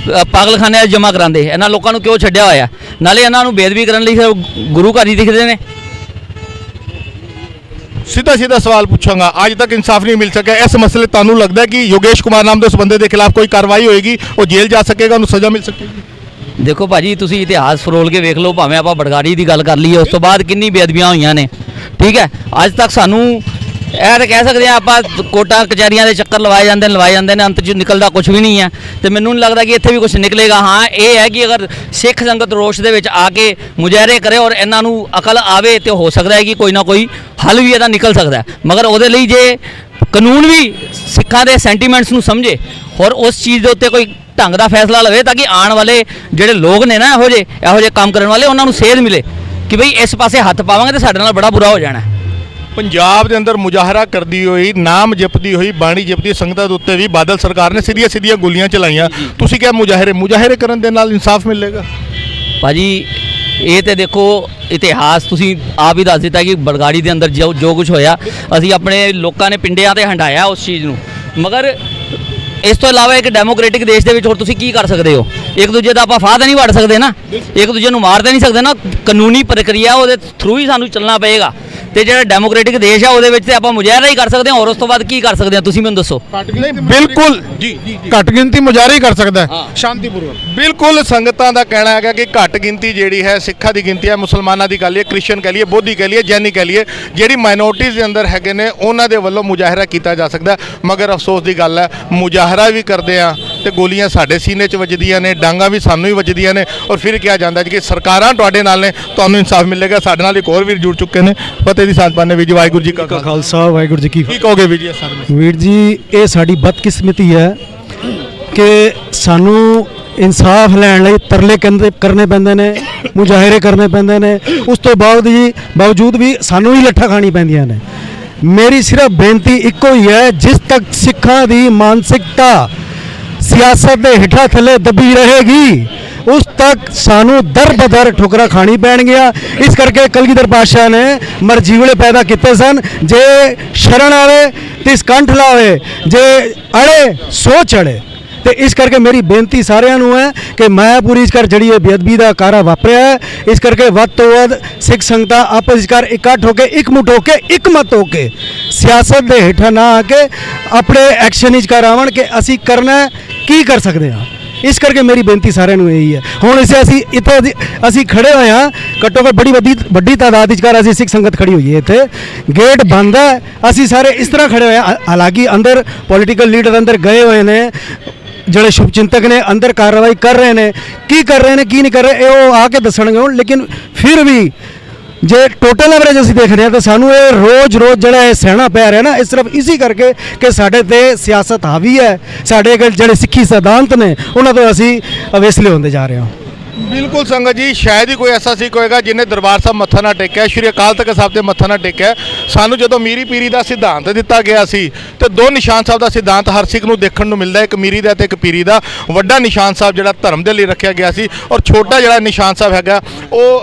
ਪਾਗਲਖਾਨਿਆਂ 'ਚ ਜਮ੍ਹਾਂ ਕਰਾਉਂਦੇ? ਇਹਨਾਂ ਲੋਕਾਂ ਨੂੰ ਕਿਉਂ ਛੱਡਿਆ ਹੋਇਆ? ਨਾਲੇ ਇਹਨਾਂ ਨੂੰ ਬੇਅਦਬੀ ਕਰਨ ਲਈ ਗੁਰੂ ਘਰ ਹੀ ਦਿਖਦੇ ਨੇ। ਸਿੱਧਾ ਸਵਾਲ ਪੁੱਛਾਂਗਾ, ਅੱਜ ਤੱਕ ਇਨਸਾਫ ਨਹੀਂ ਮਿਲ ਸਕਿਆ। ਇਸ ਮਸਲੇ ਤੁਹਾਨੂੰ ਲੱਗਦਾ ਹੈ ਕਿ ਯੋਗੇਸ਼ ਕੁਮਾਰ ਨਾਮ ਦੇ ਉਸ ਬੰਦੇ ਦੇ ਖਿਲਾਫ ਕੋਈ ਕਾਰਵਾਈ ਹੋਏਗੀ, ਉਹ ਜੇਲ੍ਹ ਜਾ ਸਕੇਗਾ, ਉਹਨੂੰ ਸਜ਼ਾ ਮਿਲ ਸਕੇਗੀ? ਦੇਖੋ ਭਾਜੀ, ਤੁਸੀਂ ਇਤਿਹਾਸ ਫਰੋਲ ਕੇ ਵੇਖ ਲਓ, ਭਾਵੇਂ ਆਪਾਂ ਬੜਗਾੜੀ ਦੀ ਗੱਲ ਕਰ ਲਈਏ, ਉਸ ਤੋਂ ਬਾਅਦ ਕਿੰਨੀ ਬੇਅਦਬੀਆਂ ਹੋਈਆਂ ਨੇ। ਠੀਕ ਹੈ, ਅੱਜ ਤੱਕ ਸਾਨੂੰ ਇਹ ਤਾਂ ਕਹਿ ਸਕਦੇ ਹਾਂ ਆਪਾਂ ਕੋਰਟਾਂ ਕਚਹਿਰੀਆਂ ਦੇ ਚੱਕਰ ਲਵਾਏ ਜਾਂਦੇ ਨੇ, ਅੰਤ 'ਚ ਨਿਕਲਦਾ ਕੁਝ ਵੀ ਨਹੀਂ ਹੈ। ਤੇ ਮੈਨੂੰ ਨਹੀਂ ਲੱਗਦਾ ਕਿ ਇੱਥੇ ਵੀ ਕੁਝ ਨਿਕਲੇਗਾ। ਹਾਂ, ਇਹ ਹੈ ਕਿ ਅਗਰ ਸਿੱਖ ਸੰਗਤ ਰੋਸ਼ ਦੇ ਵਿੱਚ ਆ ਕੇ ਮੁਜ਼ਾਹਰੇ ਕਰੇ ਔਰ ਇਹਨਾਂ ਨੂੰ ਅਕਲ ਆਵੇ ਤੇ ਹੋ ਸਕਦਾ ਹੈ ਕਿ ਕੋਈ ਨਾ ਕੋਈ ਹੱਲ ਵੀ ਇਹਦਾ ਨਿਕਲ ਸਕਦਾ ਹੈ। ਮਗਰ ਉਹਦੇ ਲਈ ਜੇ ਕਾਨੂੰਨ ਵੀ ਸਿੱਖਾਂ ਦੇ ਸੈਂਟੀਮੈਂਟਸ ਨੂੰ ਸਮਝੇ ਔਰ ਉਸ ਚੀਜ਼ ਦੇ ਉੱਤੇ ਕੋਈ ਢੰਗ ਦਾ ਫੈਸਲਾ ਲਵੇ ਤਾਂ ਕਿ ਆਉਣ ਵਾਲੇ ਜਿਹੜੇ ਲੋਕ ਨੇ ਨਾ ਇਹੋ ਜਿਹੇ ਕੰਮ ਕਰਨ ਵਾਲੇ, ਉਹਨਾਂ ਨੂੰ ਸੇਧ ਮਿਲੇ ਕਿ ਬਈ ਇਸ ਪਾਸੇ ਹੱਥ ਪਾਵਾਂਗੇ ਤਾਂ ਸਾਡੇ ਨਾਲ ਬੜਾ ਬੁਰਾ ਹੋ ਜਾਣਾ। ਪੰਜਾਬ ਦੇ ਅੰਦਰ ਮੁਜ਼ਾਹਰਾ ਕਰਦੀ ਹੋਈ, ਨਾਮ ਜਪਦੀ ਹੋਈ, ਬਾਣੀ ਜਪਦੀ ਸੰਗਤਾਂ ਦੇ ਉੱਤੇ ਵੀ ਬਾਦਲ ਸਰਕਾਰ ਨੇ ਸਿੱਧੀਆਂ ਗੋਲੀਆਂ ਚਲਾਈਆਂ। ਤੁਸੀਂ ਕਿਹਾ ਮੁਜ਼ਾਹਰੇ ਕਰਨ ਦੇ ਨਾਲ ਇਨਸਾਫ ਮਿਲੇਗਾ? ਭਾਜੀ ਇਹ ਤੇ ਦੇਖੋ ਇਤਿਹਾਸ ਤੁਸੀਂ ਆਪ ਹੀ ਦੱਸ ਦਿੱਤਾ ਕਿ ਬੜਗਾੜੀ ਦੇ ਅੰਦਰ ਜੋ ਕੁਝ ਹੋਇਆ, ਅਸੀਂ ਆਪਣੇ ਲੋਕਾਂ ਨੇ ਪਿੰਡਿਆਂ ਤੇ ਹੰਡਾਇਆ ਉਸ ਚੀਜ਼ ਨੂੰ। ਮਗਰ ਇਸ ਤੋਂ ਇਲਾਵਾ ਇੱਕ ਡੈਮੋਕ੍ਰੈਟਿਕ ਦੇਸ਼ ਦੇ ਵਿੱਚ ਹੋਰ ਤੁਸੀਂ ਕੀ ਕਰ ਸਕਦੇ ਹੋ? ਇੱਕ ਦੂਜੇ ਦਾ ਆਪਾਂ ਫਾਹ ਤਾਂ ਨਹੀਂ ਵੜ ਸਕਦੇ ਨਾ, ਇੱਕ ਦੂਜੇ ਨੂੰ ਮਾਰ ਤਾਂ ਨਹੀਂ ਸਕਦੇ ਨਾ। ਕਾਨੂੰਨੀ ਪ੍ਰਕਿਰਿਆ ਉਹਦੇ ਥਰੂ ਹੀ ਸਾਨੂੰ ਚੱਲਣਾ ਪਏਗਾ। ਤੇ ਜਿਹੜਾ ਡੈਮੋਕ੍ਰੈਟਿਕ ਦੇਸ਼ ਆ ਉਹਦੇ ਵਿੱਚ ਤੇ ਆਪਾਂ ਮੁਜ਼ਾਹਰਾ ਹੀ ਕਰ ਸਕਦੇ ਹਾਂ, ਔਰ ਉਸ ਤੋਂ ਬਾਅਦ ਕੀ ਕਰ ਸਕਦੇ ਹਾਂ ਤੁਸੀਂ ਮੈਨੂੰ ਦੱਸੋ? ਬਿਲਕੁਲ ਜੀ, ਘੱਟ ਗਿਣਤੀ ਮੁਜ਼ਾਹਰਾ ਹੀ ਕਰ ਸਕਦਾ ਹੈ ਸ਼ਾਂਤੀਪੂਰਵਕ। ਬਿਲਕੁਲ ਸੰਗਤਾਂ ਦਾ ਕਹਿਣਾ ਹੈਗਾ ਕਿ ਘੱਟ ਗਿਣਤੀ ਜਿਹੜੀ ਹੈ ਸਿੱਖਾਂ ਦੀ ਗਿਣਤੀ ਹੈ, ਮੁਸਲਮਾਨਾਂ ਦੀ ਕਹਿ ਲਈਏ, ਕ੍ਰਿਸਚਨ ਕਹਿ ਲਈਏ, ਬੋਧੀ ਕਹਿ ਲਈਏ, ਜੈਨੀ ਕਹਿ ਲਈਏ, ਜਿਹੜੀ ਮਾਈਨੋਰਟੀਜ਼ ਦੇ ਅੰਦਰ ਹੈਗੇ ਨੇ ਉਹਨਾਂ ਦੇ ਵੱਲੋਂ ਮੁਜ਼ਾਹਰਾ ਕੀਤਾ ਜਾ ਸਕਦਾ। ਮਗਰ ਅਫਸੋਸ ਦੀ ਗੱਲ ਹੈ, ਮੁਜ਼ਾਹਰਾ ਵੀ ਕਰਦੇ ਆ ਤੇ ਗੋਲੀਆਂ ਸਾਡੇ ਸੀਨੇ 'ਚ ਵੱਜਦੀਆਂ ਨੇ, ਡਾਂਗਾ ਵੀ ਸਾਨੂੰ ਹੀ ਵੱਜਦੀਆਂ ਨੇ, ਔਰ ਫਿਰ ਕਿਹਾ ਜਾਂਦਾ ਕਿ ਸਰਕਾਰਾਂ ਤੁਹਾਡੇ ਨਾਲ ਨੇ, ਤੁਹਾਨੂੰ ਇਨਸਾਫ ਮਿਲੇਗਾ। ਸਾਡੇ ਨਾਲ ਇੱਕ ਹੋਰ ਵੀਰ ਜੁੜ ਚੁੱਕੇ ਨੇ, ਫਤਿਹ ਦੀ ਸਾਂਝ ਪਾਉਂਦੇ। ਵੀਰ ਜੀ ਵਾਹਿਗੁਰੂ ਜੀ ਕਾ ਖਾਲਸਾ ਵਾਹਿਗੁਰੂ ਜੀ ਕੀ ਕੀ ਕਹੋਗੇ ਵੀਰ ਜੀ? ਵੀਰ ਜੀ, ਇਹ ਸਾਡੀ ਬਦਕਿਸਮਤੀ ਹੈ ਕਿ ਸਾਨੂੰ ਇਨਸਾਫ ਲੈਣ ਲਈ ਤਰਲੇ ਕਰਨੇ ਪੈਂਦੇ ਨੇ, ਮੁਜ਼ਾਹਰੇ ਕਰਨੇ ਪੈਂਦੇ ਨੇ, ਉਸ ਤੋਂ ਬਾਵਜੂਦ ਵੀ ਸਾਨੂੰ ਹੀ ਲੱਠਾਂ ਖਾਣੀ ਪੈਂਦੀਆਂ ਨੇ। ਮੇਰੀ ਸਿਰਫ ਬੇਨਤੀ ਇੱਕੋ ਹੀ ਹੈ, ਜਿਸ ਤੱਕ ਸਿੱਖਾਂ ਦੀ ਮਾਨਸਿਕਤਾ ਸਿਆਸਤ ਦੇ ਹੇਠਾਂ ਥੱਲੇ ਦੱਬੀ ਰਹੇਗੀ, ਉਸ ਤੱਕ ਸਾਨੂੰ ਦਰ ਬਦਰ ਠੁਕਰਾ ਖਾਣੀ ਪੈਣਗੀਆਂ। ਇਸ ਕਰਕੇ ਕਲਗੀਧਰ ਪਾਤਸ਼ਾਹ ਨੇ ਮਰਜੀਵਲੇ ਪੈਦਾ ਕੀਤੇ ਸਨ, ਜੇ ਸ਼ਰਨ ਆਵੇ ਤਿਸ ਕੰਠ ਲਾਵੇ, ਜੇ ਅੜੇ ਸੋ ਚੜੇ। ਤੇ ਇਸ ਕਰਕੇ ਮੇਰੀ ਬੇਨਤੀ ਸਾਰਿਆਂ ਨੂੰ ਹੈ ਕਿ ਮਾਇਆਪੁਰੀ ਕਰ ਜਿਹੜੀ ਇਹ ਬੇਅਦਬੀ ਦਾ ਕਾਰਾ ਵਾਪਰਿਆ ਹੈ, ਇਸ ਕਰਕੇ ਵੱਧ ਤੋਂ ਵੱਧ ਸਿੱਖ ਸੰਗਤਾਂ ਆਪਸ ਵਿੱਚ ਇਕੱਠ ਹੋ ਕੇ, ਇਕਮੁੱਠ ਹੋ ਕੇ, ਇਕਮਤ ਹੋ ਕੇ, ਸਿਆਸਤ ਦੇ ਹੇਠਾਂ ਨਾ ਆ ਕੇ ਆਪਣੇ ਐਕਸ਼ਨ ਵਿੱਚ ਕਰ ਆਵਣ ਕਿ ਅਸੀਂ ਕਰਨਾ ਕੀ ਕਰ ਸਕਦੇ ਹਾਂ। ਇਸ ਕਰਕੇ ਮੇਰੀ ਬੇਨਤੀ ਸਾਰਿਆਂ ਨੂੰ ਇਹੀ ਹੈ। ਹੁਣ ਅਸੀਂ ਖੜੇ ਹੋਏ ਹਾਂ, ਘੱਟੋ ਘੱਟ ਬੜੀ ਵੱਡੀ ਤਾਦਾਦ ਵਿੱਚ ਅਸੀਂ ਸਿੱਖ ਸੰਗਤ ਖੜੀ ਹੋਈ ਹੈ। ਇੱਥੇ ਗੇਟ ਬੰਦ ਹੈ, ਅਸੀਂ ਸਾਰੇ ਇਸ ਤਰ੍ਹਾਂ ਖੜੇ ਹੋਏ ਹਾਂ। ਹਾਲਾਂਕਿ ਅੰਦਰ ਪੋਲੀਟੀਕਲ ਲੀਡਰ ਅੰਦਰ ਗਏ ਹੋਏ ਨੇ, ਜਿਹੜੇ ਸ਼ੁਭ ਚਿੰਤਕ ਨੇ ਅੰਦਰ ਕਾਰਵਾਈ ਕਰ ਰਹੇ ਨੇ, ਕੀ ਕਰ ਰਹੇ ਨੇ ਕੀ ਨਹੀਂ ਕਰ ਰਹੇ ਇਹ ਉਹ ਆ ਕੇ ਦੱਸਣਗੇ ਹੁਣ। ਲੇਕਿਨ ਫਿਰ ਵੀ ਜੇ ਟੋਟਲ ਐਵਰੇਜ ਅਸੀਂ ਦੇਖ ਰਹੇ ਹਾਂ ਤਾਂ ਸਾਨੂੰ ਇਹ ਰੋਜ਼ ਜਿਹੜਾ ਇਹ ਸਹਿਣਾ ਪੈ ਰਿਹਾ ਨਾ, ਇਹ ਸਿਰਫ ਇਸੇ ਕਰਕੇ ਕਿ ਸਾਡੇ ਤੇ ਸਿਆਸਤ ਹਾਵੀ ਹੈ, ਸਾਡੇ ਜਿਹੜੇ ਸਿੱਖੀ ਸਿਧਾਂਤ ਨੇ ਉਹਨਾਂ ਤੋਂ ਅਸੀਂ ਅਵੇਸਲੇ ਹੁੰਦੇ ਜਾ ਰਹੇ ਹਾਂ। ਬਿਲਕੁਲ ਸੰਗਤ ਜੀ, ਸ਼ਾਇਦ ਹੀ ਕੋਈ ਐਸਾ ਸਿੱਖ ਹੋਏਗਾ ਜਿਹਨੇ ਦਰਬਾਰ ਸਾਹਿਬ ਮੱਥਾ ਨਾ ਟੇਕਿਆ, ਸ਼੍ਰੀ ਅਕਾਲ ਤਖਤ ਸਾਹਿਬ ਤੇ ਮੱਥਾ ਨਾ ਟੇਕਿਆ। ਸਾਨੂੰ ਜਦੋਂ ਮੀਰੀ ਪੀਰੀ ਦਾ ਸਿਧਾਂਤ ਦਿੱਤਾ ਗਿਆ ਸੀ ਤੇ ਦੋ ਨਿਸ਼ਾਨ ਸਾਹਿਬ ਦਾ ਸਿਧਾਂਤ ਹਰ ਸਿੱਖ ਨੂੰ ਦੇਖਣ ਨੂੰ ਮਿਲਦਾ, ਇੱਕ ਮੀਰੀ ਦਾ ਤੇ ਇੱਕ ਪੀਰੀ ਦਾ। ਵੱਡਾ ਨਿਸ਼ਾਨ ਸਾਹਿਬ ਜਿਹੜਾ ਧਰਮ ਦੇ ਲਈ ਰੱਖਿਆ ਗਿਆ ਸੀ, ਔਰ ਛੋਟਾ ਜਿਹੜਾ ਨਿਸ਼ਾਨ ਸਾਹਿਬ ਹੈਗਾ ਉਹ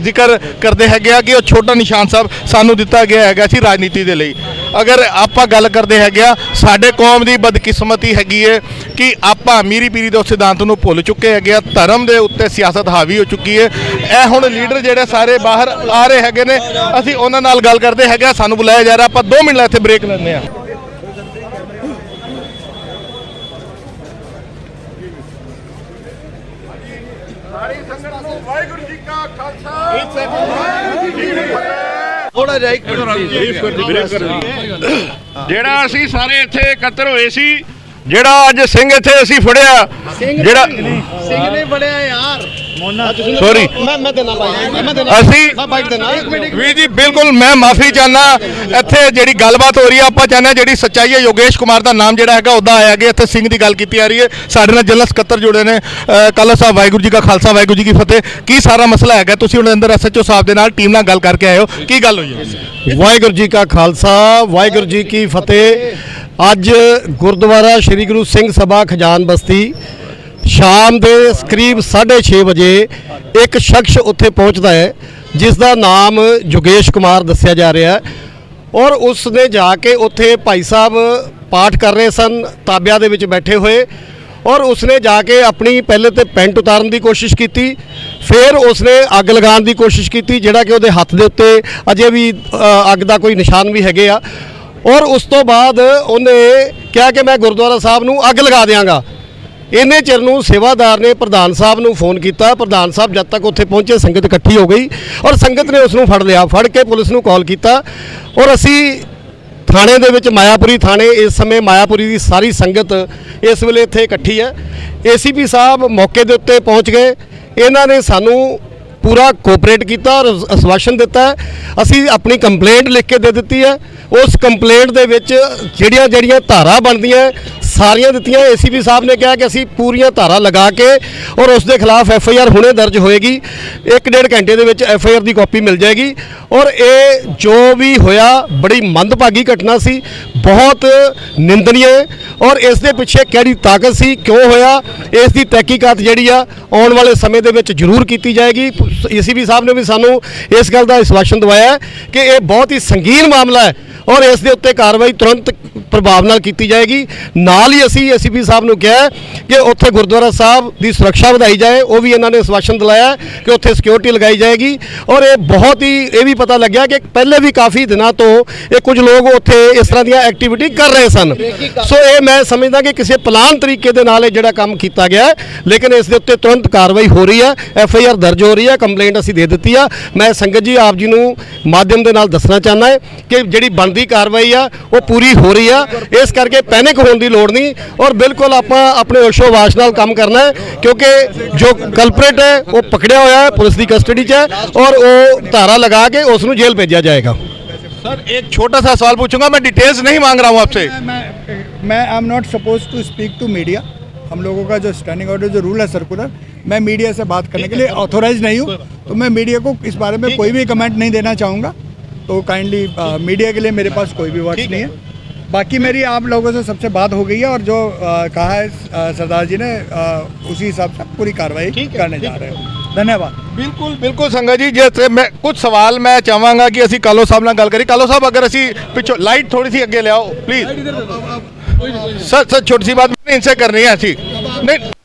ਜ਼ਿਕਰ ਕਰਦੇ ਹੈਗੇ ਆ ਕਿ ਉਹ ਛੋਟਾ ਨਿਸ਼ਾਨ ਸਾਹਿਬ ਸਾਨੂੰ ਦਿੱਤਾ ਗਿਆ ਹੈਗਾ ਸੀ ਰਾਜਨੀਤੀ ਦੇ ਲਈ। ਅਗਰ ਆਪਾਂ ਗੱਲ ਕਰਦੇ ਹੈਗੇ ਆ, ਸਾਡੇ ਕੌਮ ਦੀ ਬਦਕਿਸਮਤੀ ਹੈਗੀ ਹੈ ਕਿ ਆਪਾਂ ਮੀਰੀ ਪੀਰੀ ਦੇ ਸਿਧਾਂਤ ਨੂੰ ਭੁੱਲ ਚੁੱਕੇ ਹੈਗੇ ਆ, ਧਰਮ ਦੇ ਉੱਤੇ ਸਿਆਸਤ ਹਾਵੀ ਹੋ ਚੁੱਕੀ ਹੈ। ਇਹ ਹੁਣ ਲੀਡਰ ਜਿਹੜੇ ਸਾਰੇ ਬਾਹਰ ਆ ਰਹੇ ਹੈਗੇ ਨੇ, ਅਸੀਂ ਉਹਨਾਂ ਨਾਲ ਗੱਲ ਕਰਦੇ ਹੈਗੇ। ਸਾਨੂੰ ਬੁਲਾਇਆ ਜਾ ਰਿਹਾ, ਆਪਾਂ 2 ਮਿੰਟ ਇੱਥੇ ਬ੍ਰੇਕ ਲੈਂਦੇ ਆ। ਸਾਰੀ ਸੰਗਤ ਨੂੰ ਵਾਹਿਗੁਰੂ ਜੀ ਕਾ ਖਾਲਸਾ, ਥੋੜਾ ਜਿਹਾ ਜਿਹੜਾ ਅਸੀਂ ਸਾਰੇ ਇੱਥੇ ਇਕੱਤਰ ਹੋਏ ਸੀ, ਜਿਹੜਾ ਅੱਜ ਸਿੰਘ ਇੱਥੇ ਅਸੀਂ ਫੜਿਆ, ਜਿਹੜਾ ਸਿੰਘ ਨੇ ਫੜਿਆ ਯਾਰ, ਸੌਰੀ ਅਸੀਂ ਵੀਰ ਜੀ ਬਿਲਕੁਲ ਮੈਂ ਮਾਫੀ ਚਾਹਨਾ। ਇੱਥੇ ਜਿਹੜੀ ਗੱਲਬਾਤ ਹੋ ਰਹੀ ਹੈ ਆਪਾਂ ਚਾਹੁੰਦੇ ਹਾਂ ਜਿਹੜੀ ਸੱਚਾਈ ਹੈ ਯੋਗੇਸ਼ ਕੁਮਾਰ ਦਾ ਨਾਮ ਜਿਹੜਾ ਹੈਗਾ ਉਹਦਾ ਆਇਆ ਗਿਆ। ਇੱਥੇ ਸਿੰਘ ਦੀ ਗੱਲ ਕੀਤੀ ਆ ਰਹੀ ਹੈ। ਸਾਡੇ ਨਾਲ ਜਨਰਲ ਸਕੱਤਰ ਜੁੜੇ ਨੇ। ਕਾਲਾ ਸਾਹਿਬ ਵਾਹਿਗੁਰੂ ਜੀ ਕਾ ਖਾਲਸਾ ਵਾਹਿਗੁਰੂ ਜੀ ਕੀ ਫਤਿਹ। ਕੀ ਸਾਰਾ ਮਸਲਾ ਹੈਗਾ? ਤੁਸੀਂ ਹੁਣ ਅੰਦਰ ਐਸਐਚਓ ਸਾਹਿਬ ਦੇ ਨਾਲ ਟੀਮ ਨਾਲ ਗੱਲ ਕਰਕੇ ਆਏ ਹੋ, ਕੀ ਗੱਲ ਹੋਈ ਹੈ? ਵਾਹਿਗੁਰੂ ਜੀ ਕਾ ਖਾਲਸਾ ਵਾਹਿਗੁਰੂ ਜੀ ਕੀ ਫਤਿਹ। ਅੱਜ ਗੁਰਦੁਆਰਾ ਸ਼੍ਰੀ ਗੁਰੂ ਸਿੰਘ ਸਭਾ ਖਜਾਨ ਬਸਤੀ ਸ਼ਾਮ ਦੇ ਕਰੀਬ 6:30 ਵਜੇ ਇੱਕ ਸ਼ਖਸ ਉੱਥੇ ਪਹੁੰਚਦਾ ਹੈ ਜਿਸ ਦਾ ਨਾਮ ਯੋਗੇਸ਼ ਕੁਮਾਰ ਦੱਸਿਆ ਜਾ ਰਿਹਾ ਹੈ ਔਰ ਉਸ ਨੇ ਜਾ ਕੇ ਉੱਥੇ ਭਾਈ ਸਾਹਿਬ ਪਾਠ ਕਰ ਰਹੇ ਸਨ ਤਾਬਿਆਂ ਦੇ ਵਿੱਚ ਬੈਠੇ ਹੋਏ ਔਰ ਉਸਨੇ ਜਾ ਕੇ ਆਪਣੀ ਪਹਿਲੇ ਤੇ ਪੈਂਟ ਉਤਾਰਨ ਦੀ ਕੋਸ਼ਿਸ਼ ਕੀਤੀ, ਫਿਰ ਉਸਨੇ ਅੱਗ ਲਗਾਉਣ ਦੀ ਕੋਸ਼ਿਸ਼ ਕੀਤੀ ਜਿਹੜਾ ਕਿ ਉਹਦੇ ਹੱਥ ਦੇ ਉੱਤੇ ਅਜੇ ਵੀ ਅੱਗ ਦਾ ਕੋਈ ਨਿਸ਼ਾਨ ਵੀ ਹੈਗੇ ਆ ਔਰ ਉਸ ਤੋਂ ਬਾਅਦ ਉਹਨੇ ਕਿਹਾ ਕਿ ਮੈਂ ਗੁਰਦੁਆਰਾ ਸਾਹਿਬ ਨੂੰ ਅੱਗ ਲਗਾ ਦਿਆਂਗਾ। ਇੰਨੇ ਚਿਰ ਨੂੰ ਸੇਵਾਦਾਰ ਨੇ ਪ੍ਰਧਾਨ ਸਾਹਿਬ ਨੂੰ ਫੋਨ ਕੀਤਾ। ਪ੍ਰਧਾਨ ਸਾਹਿਬ ਜਦ ਤੱਕ ਉੱਥੇ ਪਹੁੰਚੇ ਸੰਗਤ ਇਕੱਠੀ ਹੋ ਗਈ ਔਰ ਸੰਗਤ ਨੇ ਉਸ ਨੂੰ ਫੜ ਲਿਆ। ਫੜ ਕੇ ਪੁਲਿਸ ਨੂੰ ਕਾਲ ਕੀਤਾ ਔਰ ਅਸੀਂ ਥਾਣੇ ਦੇ ਵਿੱਚ ਮਾਇਆਪੁਰੀ ਥਾਣੇ ਇਸ ਸਮੇਂ ਮਾਇਆਪੁਰੀ ਦੀ ਸਾਰੀ ਸੰਗਤ ਇਸ ਵੇਲੇ ਇੱਥੇ ਇਕੱਠੀ ਹੈ। ਏਸੀਪੀ ਸਾਹਿਬ ਮੌਕੇ ਦੇ ਉੱਤੇ ਪਹੁੰਚ ਗਏ। ਇਹਨਾਂ ਨੇ ਸਾਨੂੰ ਪੂਰਾ ਕੋਆਪਰੇਟ ਕੀਤਾ ਔਰ ਆਸ਼ਵਾਸਨ ਦਿੱਤਾ। ਅਸੀਂ ਆਪਣੀ ਕੰਪਲੇਂਟ ਲਿਖ ਕੇ ਦੇ ਦਿੱਤੀ ਹੈ। ਉਸ ਕੰਪਲੇਂਟ ਦੇ ਵਿੱਚ ਜਿਹੜੀਆਂ ਧਾਰਾ ਬਣਦੀਆਂ ਸਾਰੀਆਂ ਦਿੱਤੀਆਂ। ਏਸੀਪੀ ਸਾਹਿਬ ਨੇ ਕਿਹਾ ਕਿ ਅਸੀਂ ਪੂਰੀਆਂ ਧਾਰਾ ਲਗਾ ਕੇ ਔਰ ਉਸ ਦੇ ਖਿਲਾਫ ਐਫਆਈਆਰ ਹੁਣੇ ਦਰਜ ਹੋਏਗੀ। 1-1.5 ਘੰਟੇ ਦੇ ਵਿੱਚ ਐਫਆਈਆਰ ਦੀ ਕਾਪੀ ਮਿਲ ਜਾਏਗੀ ਔਰ ਇਹ ਜੋ ਵੀ ਹੋਇਆ ਬੜੀ ਮੰਦਭਾਗੀ ਘਟਨਾ ਸੀ, ਬਹੁਤ ਨਿੰਦਨੀय ਔਰ ਇਸ ਦੇ ਪਿੱਛੇ ਕਿਹੜੀ ਤਾਕਤ ਸੀ, ਕਿਉਂ ਹੋਇਆ, ਇਸ ਦੀ ਤਹਿਕੀਕਾਤ ਜਿਹੜੀ ਆ ਆਉਣ ਵਾਲੇ ਸਮੇਂ ਦੇ ਵਿੱਚ ਜ਼ਰੂਰ ਕੀਤੀ ਜਾਏਗੀ। ਏਸੀਪੀ ਸਾਹਿਬ ਨੇ ਵੀ ਸਾਨੂੰ ਇਸ ਗੱਲ ਦਾ ਆਸ਼ਵਾਸਨ ਦਵਾਇਆ ਕਿ ਇਹ ਬਹੁਤ ਹੀ ਸੰਗੀਨ ਮਾਮਲਾ ਹੈ ਔਰ ਇਸ ਦੇ ਉੱਤੇ ਕਾਰਵਾਈ ਤੁਰੰਤ ਪ੍ਰਭਾਵ ਨਾਲ ਕੀਤੀ ਜਾਏਗੀ। ਨਾਲ ਹੀ ਅਸੀਂ ਏਸੀਪੀ ਸਾਹਿਬ ਨੂੰ ਕਿਹਾ ਕਿ ਉੱਥੇ ਗੁਰਦੁਆਰਾ ਸਾਹਿਬ ਦੀ ਸੁਰੱਖਿਆ ਵਧਾਈ ਜਾਏ। ਉਹ ਵੀ ਇਹਨਾਂ ਨੇ ਆਸ਼ਵਾਸਨ ਦਿਲਾਇਆ ਕਿ ਉੱਥੇ ਸਿਕਿਉਰਿਟੀ ਲਗਾਈ ਜਾਏਗੀ ਔਰ ਇਹ ਵੀ ਪਤਾ ਲੱਗਿਆ ਕਿ ਪਹਿਲੇ ਵੀ ਕਾਫੀ ਦਿਨਾਂ ਤੋਂ ਇਹ ਕੁਝ ਲੋਕ ਉੱਥੇ ਇਸ ਤਰ੍ਹਾਂ ਦੀਆਂ ਐਕਟੀਵਿਟੀ ਕਰ ਰਹੇ ਸਨ। ਸੋ ਇਹ ਮੈਂ ਸਮਝਦਾ ਕਿ ਕਿਸੇ ਪਲਾਨ ਤਰੀਕੇ ਦੇ ਨਾਲ ਇਹ ਜਿਹੜਾ ਕੰਮ ਕੀਤਾ ਗਿਆ ਹੈ, ਲੇਕਿਨ ਇਸ ਦੇ ਉੱਤੇ ਤੁਰੰਤ ਕਾਰਵਾਈ ਹੋ ਰਹੀ ਹੈ। ਐਫਆਈਆਰ ਦਰਜ ਹੋ ਰਹੀ ਹੈ, ਕੰਪਲੇਂਟ ਅਸੀਂ ਦੇ ਦਿੱਤੀ ਆ। ਮੈਂ ਸੰਗਤ ਜੀ ਆਪ ਜੀ ਨੂੰ ਮਾਧਿਅਮ ਦੇ ਨਾਲ ਦੱਸਣਾ ਚਾਹੁੰਦਾ ਹੈ ਕਿ ਜਿਹੜੀ ਬਣਦੀ ਕਾਰਵਾਈ ਆ ਉਹ ਪੂਰੀ ਹੋ ਰਹੀ ਆ। ਇਸ ਕਰਕੇ ਪੈਨਿਕ ਹੋਣ ਦੀ ਲੋੜ ਨਹੀਂ ਔਰ ਬਿਲਕੁਲ ਆਪਾਂ ਆਪਣੇ ਹੋਸ਼ੋ-ਹਵਾਸ ਨਾਲ ਕੰਮ ਕਰਨਾ ਹੈ ਕਿਉਂਕਿ ਜੋ ਕਲਪਰੇਟ ਹੈ ਉਹ ਪਕੜਿਆ ਹੋਇਆ ਹੈ, ਪੁਲਿਸ ਦੀ ਕਸਟਡੀ 'ਚ ਹੈ ਔਰ ਉਹ ਧਾਰਾ ਲਗਾ ਕੇ ਉਸ ਨੂੰ ਜੇਲ੍ਹ भेजा जाएगा। सर एक छोटा सा सवाल पूछूंगा, मैं डिटेल्स नहीं मांग रहा हूं आपसे। मैं I am not suppose to speak to media. हम लोगों का जो स्टैंडिंग ऑर्डर जो रूल है सर्कुलर, मैं मीडिया से बात करने के लिए ऑथोराइज नहीं हूँ, तो मैं मीडिया को इस बारे में कोई भी कमेंट नहीं देना चाहूँगा। तो काइंडली मीडिया के लिए मेरे पास कोई भी वर्ड्स नहीं है। बाकी मेरी आप लोगों से सबसे बात हो गई है और जो कहा है सरदार जी ने उसी हिसाब से पूरी कार्रवाई करने जा रहे हैं। धन्यवाद। बिल्कुल बिल्कुल संगत जी, जैसे मैं कुछ सवाल मैं चाहांगा कि ਅਸੀਂ ਕਾਲੋ ਸਾਹਿਬ ਨਾਲ ਗੱਲ ਕਰੀ। ਕਾਲੋ ਸਾਹਿਬ अगर ਅਸੀਂ ਪਿੱਛੋਂ लाइट थोड़ी सी अगे ले आओ प्लीज। सर छोटी सी बात मैंने इनसे करनी है ऐसी नहीं,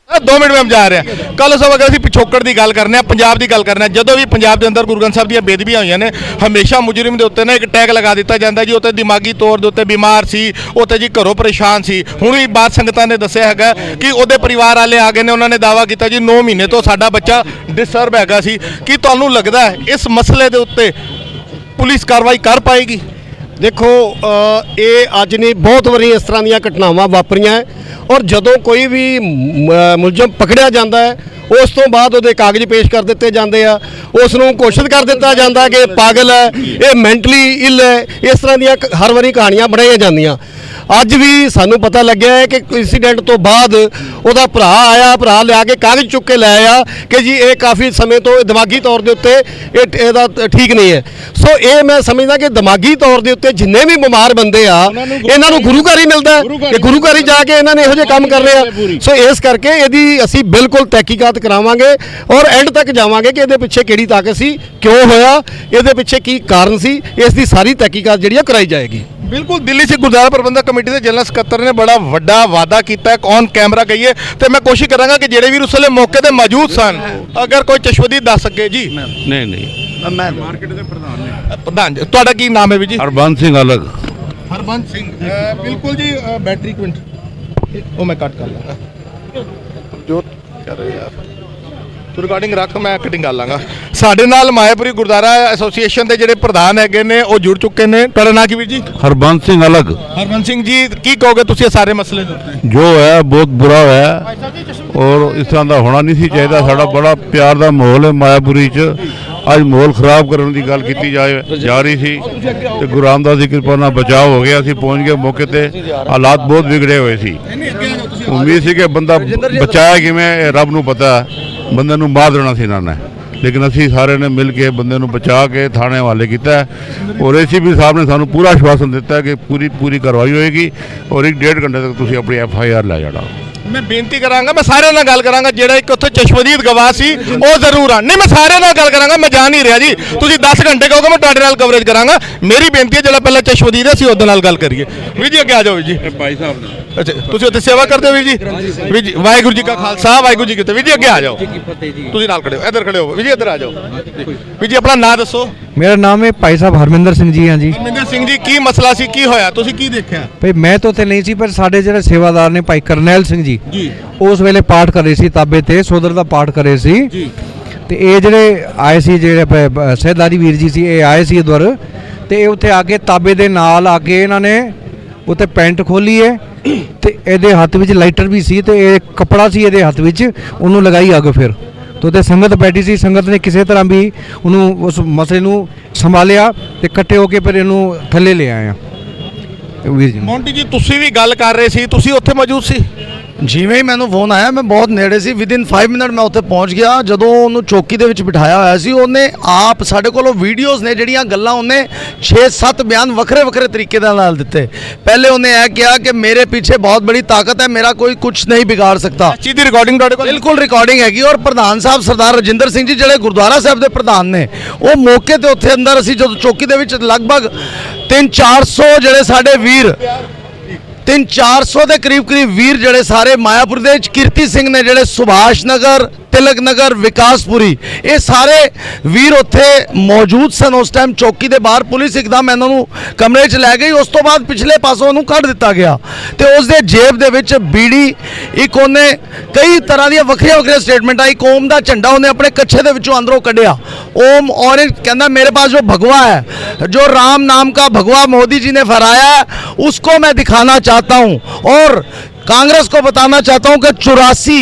2 मिनट में हम जा रहे हैं। ਕਾਲੋ ਸਾਹਿਬ अगर ਅਸੀਂ ਪਿਛੋਕੜ ਦੀ ਗੱਲ ਕਰਨੇ ਆ, ਪੰਜਾਬ ਦੀ ਗੱਲ ਕਰਨੇ ਆ, ਜਦੋਂ ਵੀ ਪੰਜਾਬ ਦੇ ਅੰਦਰ ਗੁਰੂ ਗ੍ਰੰਥ ਸਾਹਿਬ ਦੀਆਂ ਬੇਦਬੀਆਂ ਹੋਈਆਂ ਨੇ ਹਮੇਸ਼ਾ ਮੁਜਰਮ ਦੇ ਉੱਤੇ ਨਾ ਇੱਕ ਟੈਗ ਲਗਾ ਦਿੱਤਾ ਜਾਂਦਾ ਜੀ ਉੱਤੇ ਦਿਮਾਗੀ ਤੌਰ ਦੇ ਉੱਤੇ ਬਿਮਾਰ ਸੀ, ਉੱਤੇ ਜੀ ਘਰੋਂ ਪਰੇਸ਼ਾਨ ਸੀ। ਹੁਣ ਵੀ ਬਾਤ ਸੰਗਤਾਂ ਨੇ ਦੱਸਿਆ ਹੈਗਾ ਕਿ ਉਹਦੇ ਪਰਿਵਾਰ ਵਾਲੇ ਆ ਗਏ ਨੇ, ਉਹਨਾਂ ਨੇ ਦਾਅਵਾ ਕੀਤਾ ਜੀ 9 ਮਹੀਨੇ ਤੋਂ ਸਾਡਾ ਬੱਚਾ ਡਿਸਟਰਬ ਹੈਗਾ ਸੀ। ਕੀ ਤੁਹਾਨੂੰ ਲੱਗਦਾ ਹੈ ਇਸ ਮਸਲੇ ਦੇ ਉੱਤੇ ਪੁਲਿਸ ਕਾਰਵਾਈ ਕਰ ਪਾਏਗੀ? ਦੇਖੋ ਇਹ ਅੱਜ ਨਹੀਂ ਬਹੁਤ ਵਾਰੀ ਇਸ ਤਰ੍ਹਾਂ ਦੀਆਂ ਘਟਨਾਵਾਂ ਵਾਪਰੀਆਂ ਹੈ ਔਰ ਜਦੋਂ ਕੋਈ ਵੀ ਮੁਲਜ਼ਮ ਪਕੜਿਆ ਜਾਂਦਾ ਹੈ ਉਸ ਤੋਂ ਬਾਅਦ ਉਹਦੇ ਕਾਗਜ਼ ਪੇਸ਼ ਕਰ ਦਿੱਤੇ ਜਾਂਦੇ ਆ, ਉਸ ਨੂੰ ਘੋਸ਼ਿਤ ਕਰ ਦਿੱਤਾ ਜਾਂਦਾ ਕਿ ਪਾਗਲ ਹੈ, ਇਹ ਮੈਂਟਲੀ ਇਲ ਹੈ। ਇਸ ਤਰ੍ਹਾਂ ਦੀਆਂ ਹਰ ਵਾਰੀ ਕਹਾਣੀਆਂ ਬਣਾਈਆਂ ਜਾਂਦੀਆਂ। ਅੱਜ ਵੀ ਸਾਨੂੰ ਪਤਾ ਲੱਗਿਆ ਹੈ ਕਿ ਇੰਸੀਡੈਂਟ ਤੋਂ ਬਾਅਦ ਉਹਦਾ ਭਰਾ ਆਇਆ, ਭਰਾ ਲਿਆ ਕੇ ਕਾਗਜ਼ ਚੁੱਕ ਕੇ ਲੈ ਆਇਆ ਕਿ ਜੀ ਇਹ ਕਾਫੀ ਸਮੇਂ ਤੋਂ ਦਿਮਾਗੀ ਤੌਰ ਦੇ ਉੱਤੇ ਇਹਦਾ ਠੀਕ ਨਹੀਂ ਹੈ। ਸੋ ਇਹ ਮੈਂ ਸਮਝਦਾ ਕਿ ਦਿਮਾਗੀ ਤੌਰ ਦੇ ਉੱਤੇ ਜਿੰਨੇ ਵੀ ਬਿਮਾਰ ਬੰਦੇ ਆ ਇਹਨਾਂ ਨੂੰ ਗੁਰੂ ਘਰ ਹੀ ਮਿਲਦਾ ਕਿ ਗੁਰੂ ਘਰ ਹੀ ਜਾ ਕੇ ਇਹਨਾਂ ਨੇ ਇਹੋ ਜਿਹੇ ਕੰਮ ਕਰਨੇ ਆ। ਸੋ ਇਸ ਕਰਕੇ ਇਹਦੀ ਅਸੀਂ ਬਿਲਕੁਲ ਤਹਿਕੀਕਾਤ ਕਰਾਵਾਂਗੇ ਔਰ ਐਂਡ ਤੱਕ ਜਾਵਾਂਗੇ ਕਿ ਇਹਦੇ ਪਿੱਛੇ ਕਿਹੜੀ ਤਾਕਤ ਸੀ, ਕਿਉਂ ਹੋਇਆ, ਇਹਦੇ ਪਿੱਛੇ ਕੀ ਕਾਰਨ ਸੀ, ਇਸ ਦੀ ਸਾਰੀ ਤਹਿਕੀਕਾਤ ਜਿਹੜੀ ਆ ਕਰਾਈ ਜਾਏਗੀ। ਬਿਲਕੁਲ ਦਿੱਲੀ ਸਿੱਖ ਗੁਰਦੁਆਰਾ ਪ੍ਰਬੰਧਕ ਕਮੇਟੀ ਦੇ ਜਨਰਲ ਸਕੱਤਰ ਨੇ ਬੜਾ ਵੱਡਾ ਵਾਅਦਾ ਕੀਤਾ ਹੈ, ਔਨ ਕੈਮਰਾ ਕਹੀਏ, ਤੇ ਮੈਂ ਕੋਸ਼ਿਸ਼ ਕਰਾਂਗਾ ਕਿ ਜਿਹੜੇ ਵੀ ਉਸ ਵੇਲੇ ਮੌਕੇ ਤੇ ਮੌਜੂਦ ਸਨ ਅਗਰ ਕੋਈ ਚਸ਼ਵਦੀ ਦੱਸ ਸਕੇ ਜੀ। ਨਹੀਂ ਮੈਂ ਮਾਰਕੀਟ ਦੇ ਪ੍ਰਧਾਨ ਤੁਹਾਡਾ ਕੀ ਨਾਮ ਹੈ ਵੀ ਜੀ? ਹਰਬੰਸ ਸਿੰਘ ਅਲਗ। ਹਰਬੰਸ ਸਿੰਘ ਬਿਲਕੁਲ ਜੀ। ਬੈਟਰੀ ਕੁਇੰਟ ਉਹ ਮੈਂ ਕੱਟ ਕਰ ਲਾਂਗਾ। ਜੋਤ ਕਰ ਰਹੇ ਯਾਰ ਤੂੰ ਰਿਕਾਰਡਿੰਗ ਰੱਖ, ਮੈਂ ਕਟਿੰਗ ਕਰ ਲਾਂਗਾ। ਸਾਡੇ ਨਾਲ ਮਾਇਆਪੁਰੀ ਗੁਰਦੁਆਰਾ ਐਸੋਸੀਏਸ਼ਨ ਦੇ ਜਿਹੜੇ ਪ੍ਰਧਾਨ ਹੈਗੇ ਨੇ ਉਹ ਜੁੜ ਚੁੱਕੇ ਨੇ। ਤੁਹਾਡਾ ਨਾਂ ਕੀ ਵੀਰ ਜੀ? ਹਰਬੰਸ ਸਿੰਘ ਅਲੱਗ। ਹਰਮਨ ਸਿੰਘ ਜੀ, ਕੀ ਕਹੋਗੇ ਤੁਸੀਂ ਸਾਰੇ ਮਸਲੇ ਦੇ ਉੱਤੇ? ਜੋ ਹੈ ਬਹੁਤ ਬੁਰਾ ਹੋਇਆ ਔਰ ਇਸ ਤਰ੍ਹਾਂ ਦਾ ਹੋਣਾ ਨਹੀਂ ਸੀ ਚਾਹੀਦਾ। ਸਾਡਾ ਬੜਾ ਪਿਆਰ ਦਾ ਮਾਹੌਲ ਹੈ ਮਾਇਆਪੁਰੀ 'ਚ, ਅੱਜ ਮਾਹੌਲ ਖਰਾਬ ਕਰਨ ਦੀ ਗੱਲ ਕੀਤੀ ਜਾ ਰਹੀ ਸੀ ਤੇ ਗੁਰੂ ਰਾਮਦਾਸ ਦੀ ਕਿਰਪਾ ਨਾਲ ਬਚਾਅ ਹੋ ਗਿਆ। ਅਸੀਂ ਪਹੁੰਚ ਗਏ ਮੌਕੇ ਤੇ, ਹਾਲਾਤ ਬਹੁਤ ਵਿਗੜੇ ਹੋਏ ਸੀ। ਉਮੀਦ ਸੀ ਕਿ ਬੰਦਾ ਬਚਾਇਆ ਕਿਵੇਂ, ਇਹ ਰੱਬ ਨੂੰ ਪਤਾ। ਬੰਦੇ ਨੂੰ ਮਾਰ ਦੇਣਾ ਸੀ ਇਹਨਾਂ ਨੇ, ਲੇਕਿਨ ਅਸੀਂ ਸਾਰਿਆਂ ਨੇ ਮਿਲ ਕੇ ਬੰਦੇ ਨੂੰ ਬਚਾ ਕੇ ਥਾਣੇ ਹਵਾਲੇ ਕੀਤਾ ਔਰ ਏਸੀਪੀ ਸਾਹਿਬ ਨੇ ਸਾਨੂੰ ਪੂਰਾ ਆਸ਼ਵਾਸਨ ਦਿੱਤਾ ਕਿ ਪੂਰੀ ਕਾਰਵਾਈ ਹੋਏਗੀ ਔਰ 1.5 ਘੰਟੇ ਤੱਕ ਤੁਸੀਂ ਆਪਣੀ FIR ਲੈ ਜਾਣਾ। ਮੈਂ ਬੇਨਤੀ ਕਰਾਂਗਾ, ਮੈਂ ਸਾਰਿਆਂ ਨਾਲ ਗੱਲ ਕਰਾਂਗਾ। ਜਿਹੜਾ ਇੱਕ ਉੱਥੇ ਚਸ਼ਮਦੀਦ ਗਵਾਹ ਸੀ ਉਹ ਜ਼ਰੂਰ ਆ। ਨਹੀਂ, ਮੈਂ ਸਾਰਿਆਂ ਨਾਲ ਗੱਲ ਕਰਾਂਗਾ, ਮੈਂ ਜਾ ਨਹੀਂ ਰਿਹਾ ਜੀ। ਤੁਸੀਂ 10 ਘੰਟੇ ਕਹੋਗੇ ਮੈਂ ਤੁਹਾਡੇ ਨਾਲ ਕਵਰੇਜ ਕਰਾਂਗਾ। ਮੇਰੀ ਬੇਨਤੀ ਹੈ ਜਿਹੜਾ ਪਹਿਲਾਂ ਚਸ਼ਮਦੀਦ ਹੈ ਅਸੀਂ ਉਹਦੇ ਨਾਲ ਗੱਲ ਕਰੀਏ। ਵੀਰ ਜੀ ਅੱਗੇ ਆ ਜਾਓ ਵੀਰ ਜੀ। ਭਾਈ ਸਾਹਿਬ ਨੇ ਅੱਛਾ, ਤੁਸੀਂ ਉੱਥੇ ਸੇਵਾ ਕਰਦੇ ਹੋ ਵੀਰ ਜੀ? ਵੀਰ ਜੀ ਵਾਹਿਗੁਰੂ ਜੀ ਕਾ ਖਾਲਸਾ ਵਾਹਿਗੁਰੂ ਜੀ ਕੀ ਫਤਿਹ। ਵੀਰ ਜੀ ਅੱਗੇ ਆ ਜਾਓ, ਤੁਸੀਂ ਨਾਲ ਖੜੇ ਹੋ, ਇੱਧਰ ਖੜੇ ਹੋ ਵੀਰ ਜੀ, ਇੱਧਰ ਆ ਜਾਓ। ਵੀਰ ਜੀ ਆਪਣਾ ਨਾਂ ਦੱਸੋ। मेरा नाम है भाई साहब हरमिंदर सिंह जी हाँ जी। ਹਰਮਿੰਦਰ ਸਿੰਘ ਜੀ, ਕੀ ਮਸਲਾ ਸੀ, ਕੀ ਹੋਇਆ, ਤੁਸੀਂ ਕੀ ਦੇਖਿਆ? भाई मैं तो उत्थे नहीं सी पर साडे ਜਿਹੜੇ ਸੇਵਾਦਾਰ ਨੇ ਭਾਈ ਕਰਨੈਲ ਸਿੰਘ ਜੀ ਉਸ ਵੇਲੇ ਪਾਠ ਕਰ ਰਹੇ ਸੀ ਤਾਬੇ ਤੇ ਸੋਦਰ ਦਾ ਪਾਠ ਕਰ ਰਹੇ ਸੀ ਤੇ ਇਹ ਜਿਹੜੇ ਆਏ ਸੀ ਜਿਹੜੇ ਸਹਿਦਾਰੀ ਵੀਰ ਜੀ ਸੀ ਇਹ ਆਏ ਸੀ ਇਧਰ ਤੇ ਇਹ ਉੱਥੇ ਆ ਕੇ ਤਾਬੇ ਦੇ ਨਾਲ ਆ ਕੇ ਇਹਨਾਂ ਨੇ ਉੱਥੇ ਪੈਂਟ ਖੋਲੀ ਹੈ ਤੇ ਇਹਦੇ ਹੱਥ ਵਿੱਚ ਲਾਈਟਰ ਵੀ ਸੀ ਤੇ ਇਹ ਕੱਪੜਾ ਸੀ ਇਹਦੇ ਹੱਥ ਵਿੱਚ, ਉਹਨੂੰ ਲਗਾਈ ਅੱਗ। ਫਿਰ तो ते संगत बैठी सी, संगत ने किसी तरह भी उन्होंने उस मसले नू संभालिया ते इकट्ठे होके फिर इनू थल्ले ले आए वीर जी। ਮੋਂਟੀ ਜੀ, ਤੁਸੀਂ ਵੀ ਗੱਲ ਕਰ ਰਹੇ ਸੀ, ਤੁਸੀਂ ਉੱਥੇ ਮੌਜੂਦ ਸੀ? ਜਿਵੇਂ ਹੀ ਮੈਨੂੰ ਫੋਨ ਆਇਆ ਮੈਂ ਬਹੁਤ ਨੇੜੇ ਸੀ, ਵਿਦਿਨ 5 ਮਿੰਟ ਮੈਂ ਉੱਥੇ ਪਹੁੰਚ ਗਿਆ। ਜਦੋਂ ਉਹਨੂੰ ਚੌਕੀ ਦੇ ਵਿੱਚ ਬਿਠਾਇਆ ਹੋਇਆ ਸੀ, ਉਹਨੇ ਆਪ ਸਾਡੇ ਕੋਲੋਂ ਵੀਡੀਓਜ਼ ਨੇ ਜਿਹੜੀਆਂ ਗੱਲਾਂ ਉਹਨੇ 6-7 ਬਿਆਨ ਵੱਖਰੇ ਤਰੀਕੇ ਦੇ ਨਾਲ ਦਿੱਤੇ। ਪਹਿਲੇ ਉਹਨੇ ਇਹ ਕਿਹਾ ਕਿ ਮੇਰੇ ਪਿੱਛੇ ਬਹੁਤ ਬੜੀ ਤਾਕਤ ਹੈ, ਮੇਰਾ ਕੋਈ ਕੁਝ ਨਹੀਂ ਵਿਗਾੜ ਸਕਦਾ। ਚੀਜ਼ ਦੀ ਰਿਕਾਰਡਿੰਗ ਤੁਹਾਡੇ ਕੋਲ? ਬਿਲਕੁਲ ਰਿਕਾਰਡਿੰਗ ਹੈਗੀ। ਔਰ ਪ੍ਰਧਾਨ ਸਾਹਿਬ ਸਰਦਾਰ ਰਜਿੰਦਰ ਸਿੰਘ ਜੀ ਜਿਹੜੇ ਗੁਰਦੁਆਰਾ ਸਾਹਿਬ ਦੇ ਪ੍ਰਧਾਨ ਨੇ, ਉਹ ਮੌਕੇ ਤੇ ਉੱਥੇ ਅੰਦਰ ਅਸੀਂ ਜਦੋਂ ਚੌਕੀ ਦੇ ਵਿੱਚ ਲਗਭਗ 300-400 ਜਿਹੜੇ ਸਾਡੇ ਵੀਰ 300-400 ਦੇ ਕਰੀਬ ਵੀਰ ਜਿਹੜੇ ਸਾਰੇ ਮਾਇਆਪੁਰ ਦੇ ਵਿੱਚ ਕੀਰਤੀ ਸਿੰਘ ਨੇ ਜਿਹੜੇ ਸੁਭਾਸ਼ ਨਗਰ ਤਿਲਕ ਨਗਰ ਵਿਕਾਸਪੁਰੀ ਇਹ ਸਾਰੇ ਵੀਰ ਉੱਥੇ ਮੌਜੂਦ ਸਨ। ਉਸ ਟਾਈਮ ਚੌਕੀ ਦੇ ਬਾਹਰ ਪੁਲਿਸ ਇੱਕਦਮ ਇਹਨਾਂ ਨੂੰ ਕਮਰੇ 'ਚ ਲੈ ਗਈ। ਉਸ ਤੋਂ ਬਾਅਦ ਪਿਛਲੇ ਪਾਸੋਂ ਉਹਨੂੰ ਕੱਢ ਦਿੱਤਾ ਗਿਆ ਤੇ ਉਸ ਦੇ ਜੇਬ ਦੇ ਵਿੱਚ ਬੀੜੀ, ਇੱਕ ਉਹਨੇ ਕਈ ਤਰ੍ਹਾਂ ਦੀਆਂ ਵੱਖਰੀਆਂ ਸਟੇਟਮੈਂਟਾਂ, ਇੱਕ ਓਮ ਦਾ ਝੰਡਾ ਉਹਨੇ ਆਪਣੇ ਕੱਛੇ ਦੇ ਵਿੱਚੋਂ ਅੰਦਰੋਂ ਕੱਢਿਆ। ओम और कहना मेरे पास जो भगवा है, जो राम नाम का भगवा मोदी जी ने फहराया है, उसको मैं दिखाना चाहता हूं और कांग्रेस को बताना चाहता हूं कि 84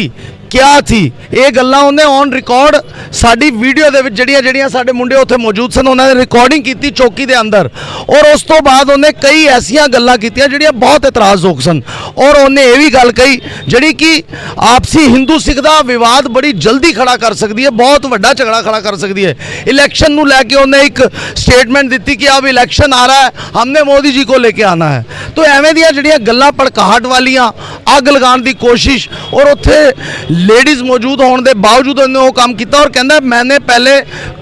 क्या थी। ये गल्लां ਉਹਨੇ ਔਨ ਰਿਕਾਰਡ ਸਾਡੀ ਵੀਡੀਓ ਦੇ ਵਿੱਚ ਜਿਹੜੀਆਂ ਸਾਡੇ ਮੁੰਡੇ ਉੱਥੇ ਮੌਜੂਦ ਸਨ ਉਹਨਾਂ ਨੇ ਰਿਕਾਰਡਿੰਗ ਕੀਤੀ ਚੌਕੀ ਦੇ ਅੰਦਰ। ਔਰ ਉਸ ਤੋਂ ਬਾਅਦ ਉਹਨੇ ਕਈ ਐਸੀਆਂ ਗੱਲਾਂ ਕੀਤੀਆਂ ਜਿਹੜੀਆਂ ਬਹੁਤ ਇਤਰਾਜ਼ਯੋਗ ਸਨ। ਔਰ ਉਹਨੇ ਇਹ ਵੀ ਗੱਲ ਕਹੀ ਜਿਹੜੀ ਕਿ ਆਪਸੀ ਹਿੰਦੂ ਸਿੱਖ ਦਾ ਵਿਵਾਦ ਬੜੀ ਜਲਦੀ ਖੜਾ ਕਰ ਸਕਦੀ ਹੈ, ਬਹੁਤ ਵੱਡਾ ਝਗੜਾ ਖੜਾ ਕਰ ਸਕਦੀ ਹੈ। ਇਲੈਕਸ਼ਨ ਨੂੰ ਲੈ ਕੇ ਉਹਨੇ ਇੱਕ ਸਟੇਟਮੈਂਟ ਦਿੱਤੀ ਕਿ अब इलेक्शन आ रहा है, हमने मोदी जी को लेके आना है। तो ਐਵੇਂ ਦੀਆਂ ਜਿਹੜੀਆਂ ਗੱਲਾਂ ਭੜਕਾਹਟ ਵਾਲੀਆਂ, ਅੱਗ ਲਗਾਉਣ ਦੀ ਕੋਸ਼ਿਸ਼, ਔਰ ਉੱਥੇ लेडीज मौजूद होने के बावजूद उन्होंने वो काम किया और कहना मैंने पहले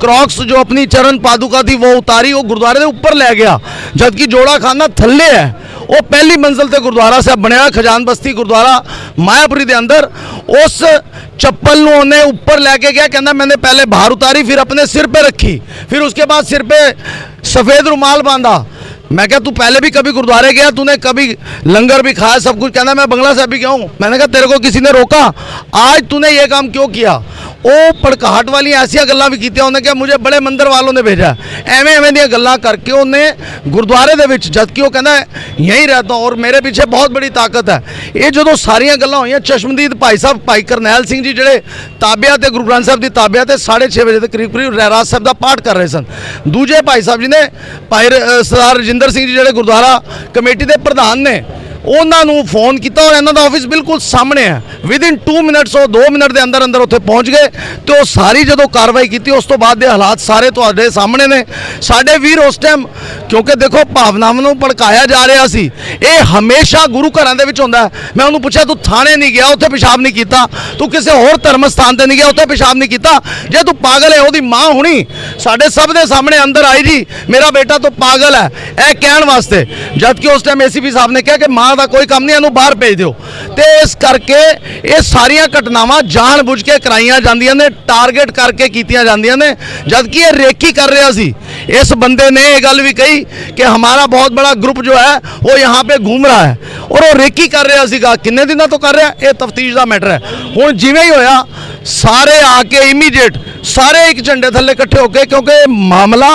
क्रॉक्स जो अपनी चरण पादुका थी वो उतारी, वो गुरुद्वारे के ऊपर ले गया, जबकि जोड़ा खाना थल्ले है। वो पहली मंजिल से गुरुद्वारा साहब बनया खजान बस्ती गुरुद्वारा मायापुरी के अंदर। उस चप्पल उन्हें ऊपर लेके गया, कहना मैंने पहले बाहर उतारी, फिर अपने सिर पे रखी, फिर उसके बाद सिर पे सफ़ेद रुमाल बांधा। मैं क्या तू पहले भी कभी गुरुद्वारे गया, तूने कभी लंगर भी खाया, सब कुछ? कहना मैं बंगला साहब भी गया हूँ। मैंने कहा तेरे को किसी ने रोका? आज तूने ये काम क्यों किया? वो भड़काहट वाली ऐसिया गल्लां भी कीतियां। उन्हें क्या मुझे बड़े मंदिर वालों ने भेजा, एवें दी गल्लां करके उन्हें गुरुद्वारे दे विच, जबकि वो कहना यहीं रहता हूँ और मेरे पीछे बहुत बड़ी ताकत है। ये जो सारियां गल्लां होईयां, चश्मदीद भाई साहब भाई करनैल सिंह जी जिहड़े ताबिया ते गुरु ग्रंथ साहब की ताबिया ते 6:30 बजे के करीब रहरास साहब का पाठ कर रहे सन। दूजे भाई साहब जी ने भाई सरदार रजिंदर सिंह जी जिहड़े गुरुद्वारा कमेटी के प्रधान ने, उन्होंने फोन किया और इन्हों का ऑफिस बिल्कुल सामने है। विदिन 2 मिनट्स और 2 मिनट के अंदर अंदर उत्थे पहुँच गए तो सारी जो कार्रवाई की उस तो बाद के हालात सारे तुहाडे सामने ने। साडे वीर उस टाइम क्योंकि देखो भावनावां नूं भड़काया जा रहा सी, ये हमेशा गुरु घरां दे विच हुंदा है। मैं उन्होंने पूछा तू थाने नहीं गया, उत्थे पेशाब नहीं किया, तू किसी होर धर्म स्थान ते नहीं गया, उत्थे पेशाब नहीं किया? जे तू पागल है, उहदी माँ हुणी साडे सब दे सामने अंदर आई जी मेरा बेटा तो पागल है, यह कहण वास्ते, जबकि उस टाइम ACP साहब ने कहा कि माँ ਥਾਂ ਦਾ ਕੋਈ ਕੰਮ ਨਹੀਂ, ਇਹਨੂੰ ਬਾਹਰ ਭੇਜ ਦਿਓ। ਤੇ ਇਸ ਕਰਕੇ ਇਹ ਸਾਰੀਆਂ ਘਟਨਾਵਾਂ ਜਾਣ-ਬੁੱਝ ਕੇ ਕਰਾਈਆਂ ਜਾਂਦੀਆਂ ਨੇ, ਟਾਰਗੇਟ ਕਰਕੇ ਕੀਤੀਆਂ ਜਾਂਦੀਆਂ ਨੇ, जबकि ये रेकी कर रहा सी। इस बंदे ने ये गल भी कही कि हमारा बहुत बड़ा ग्रुप जो है वो यहाँ पे घूम रहा है और वो रेकी कर रहा सीगा। किन्ने दिनों तो कर रहा, ये तफ्तीश का मैटर है। हुण जिवें ही होया सारे आके इमीडिएट सारे एक झंडे थल्ले इकट्ठे हो गए, क्योंकि मामला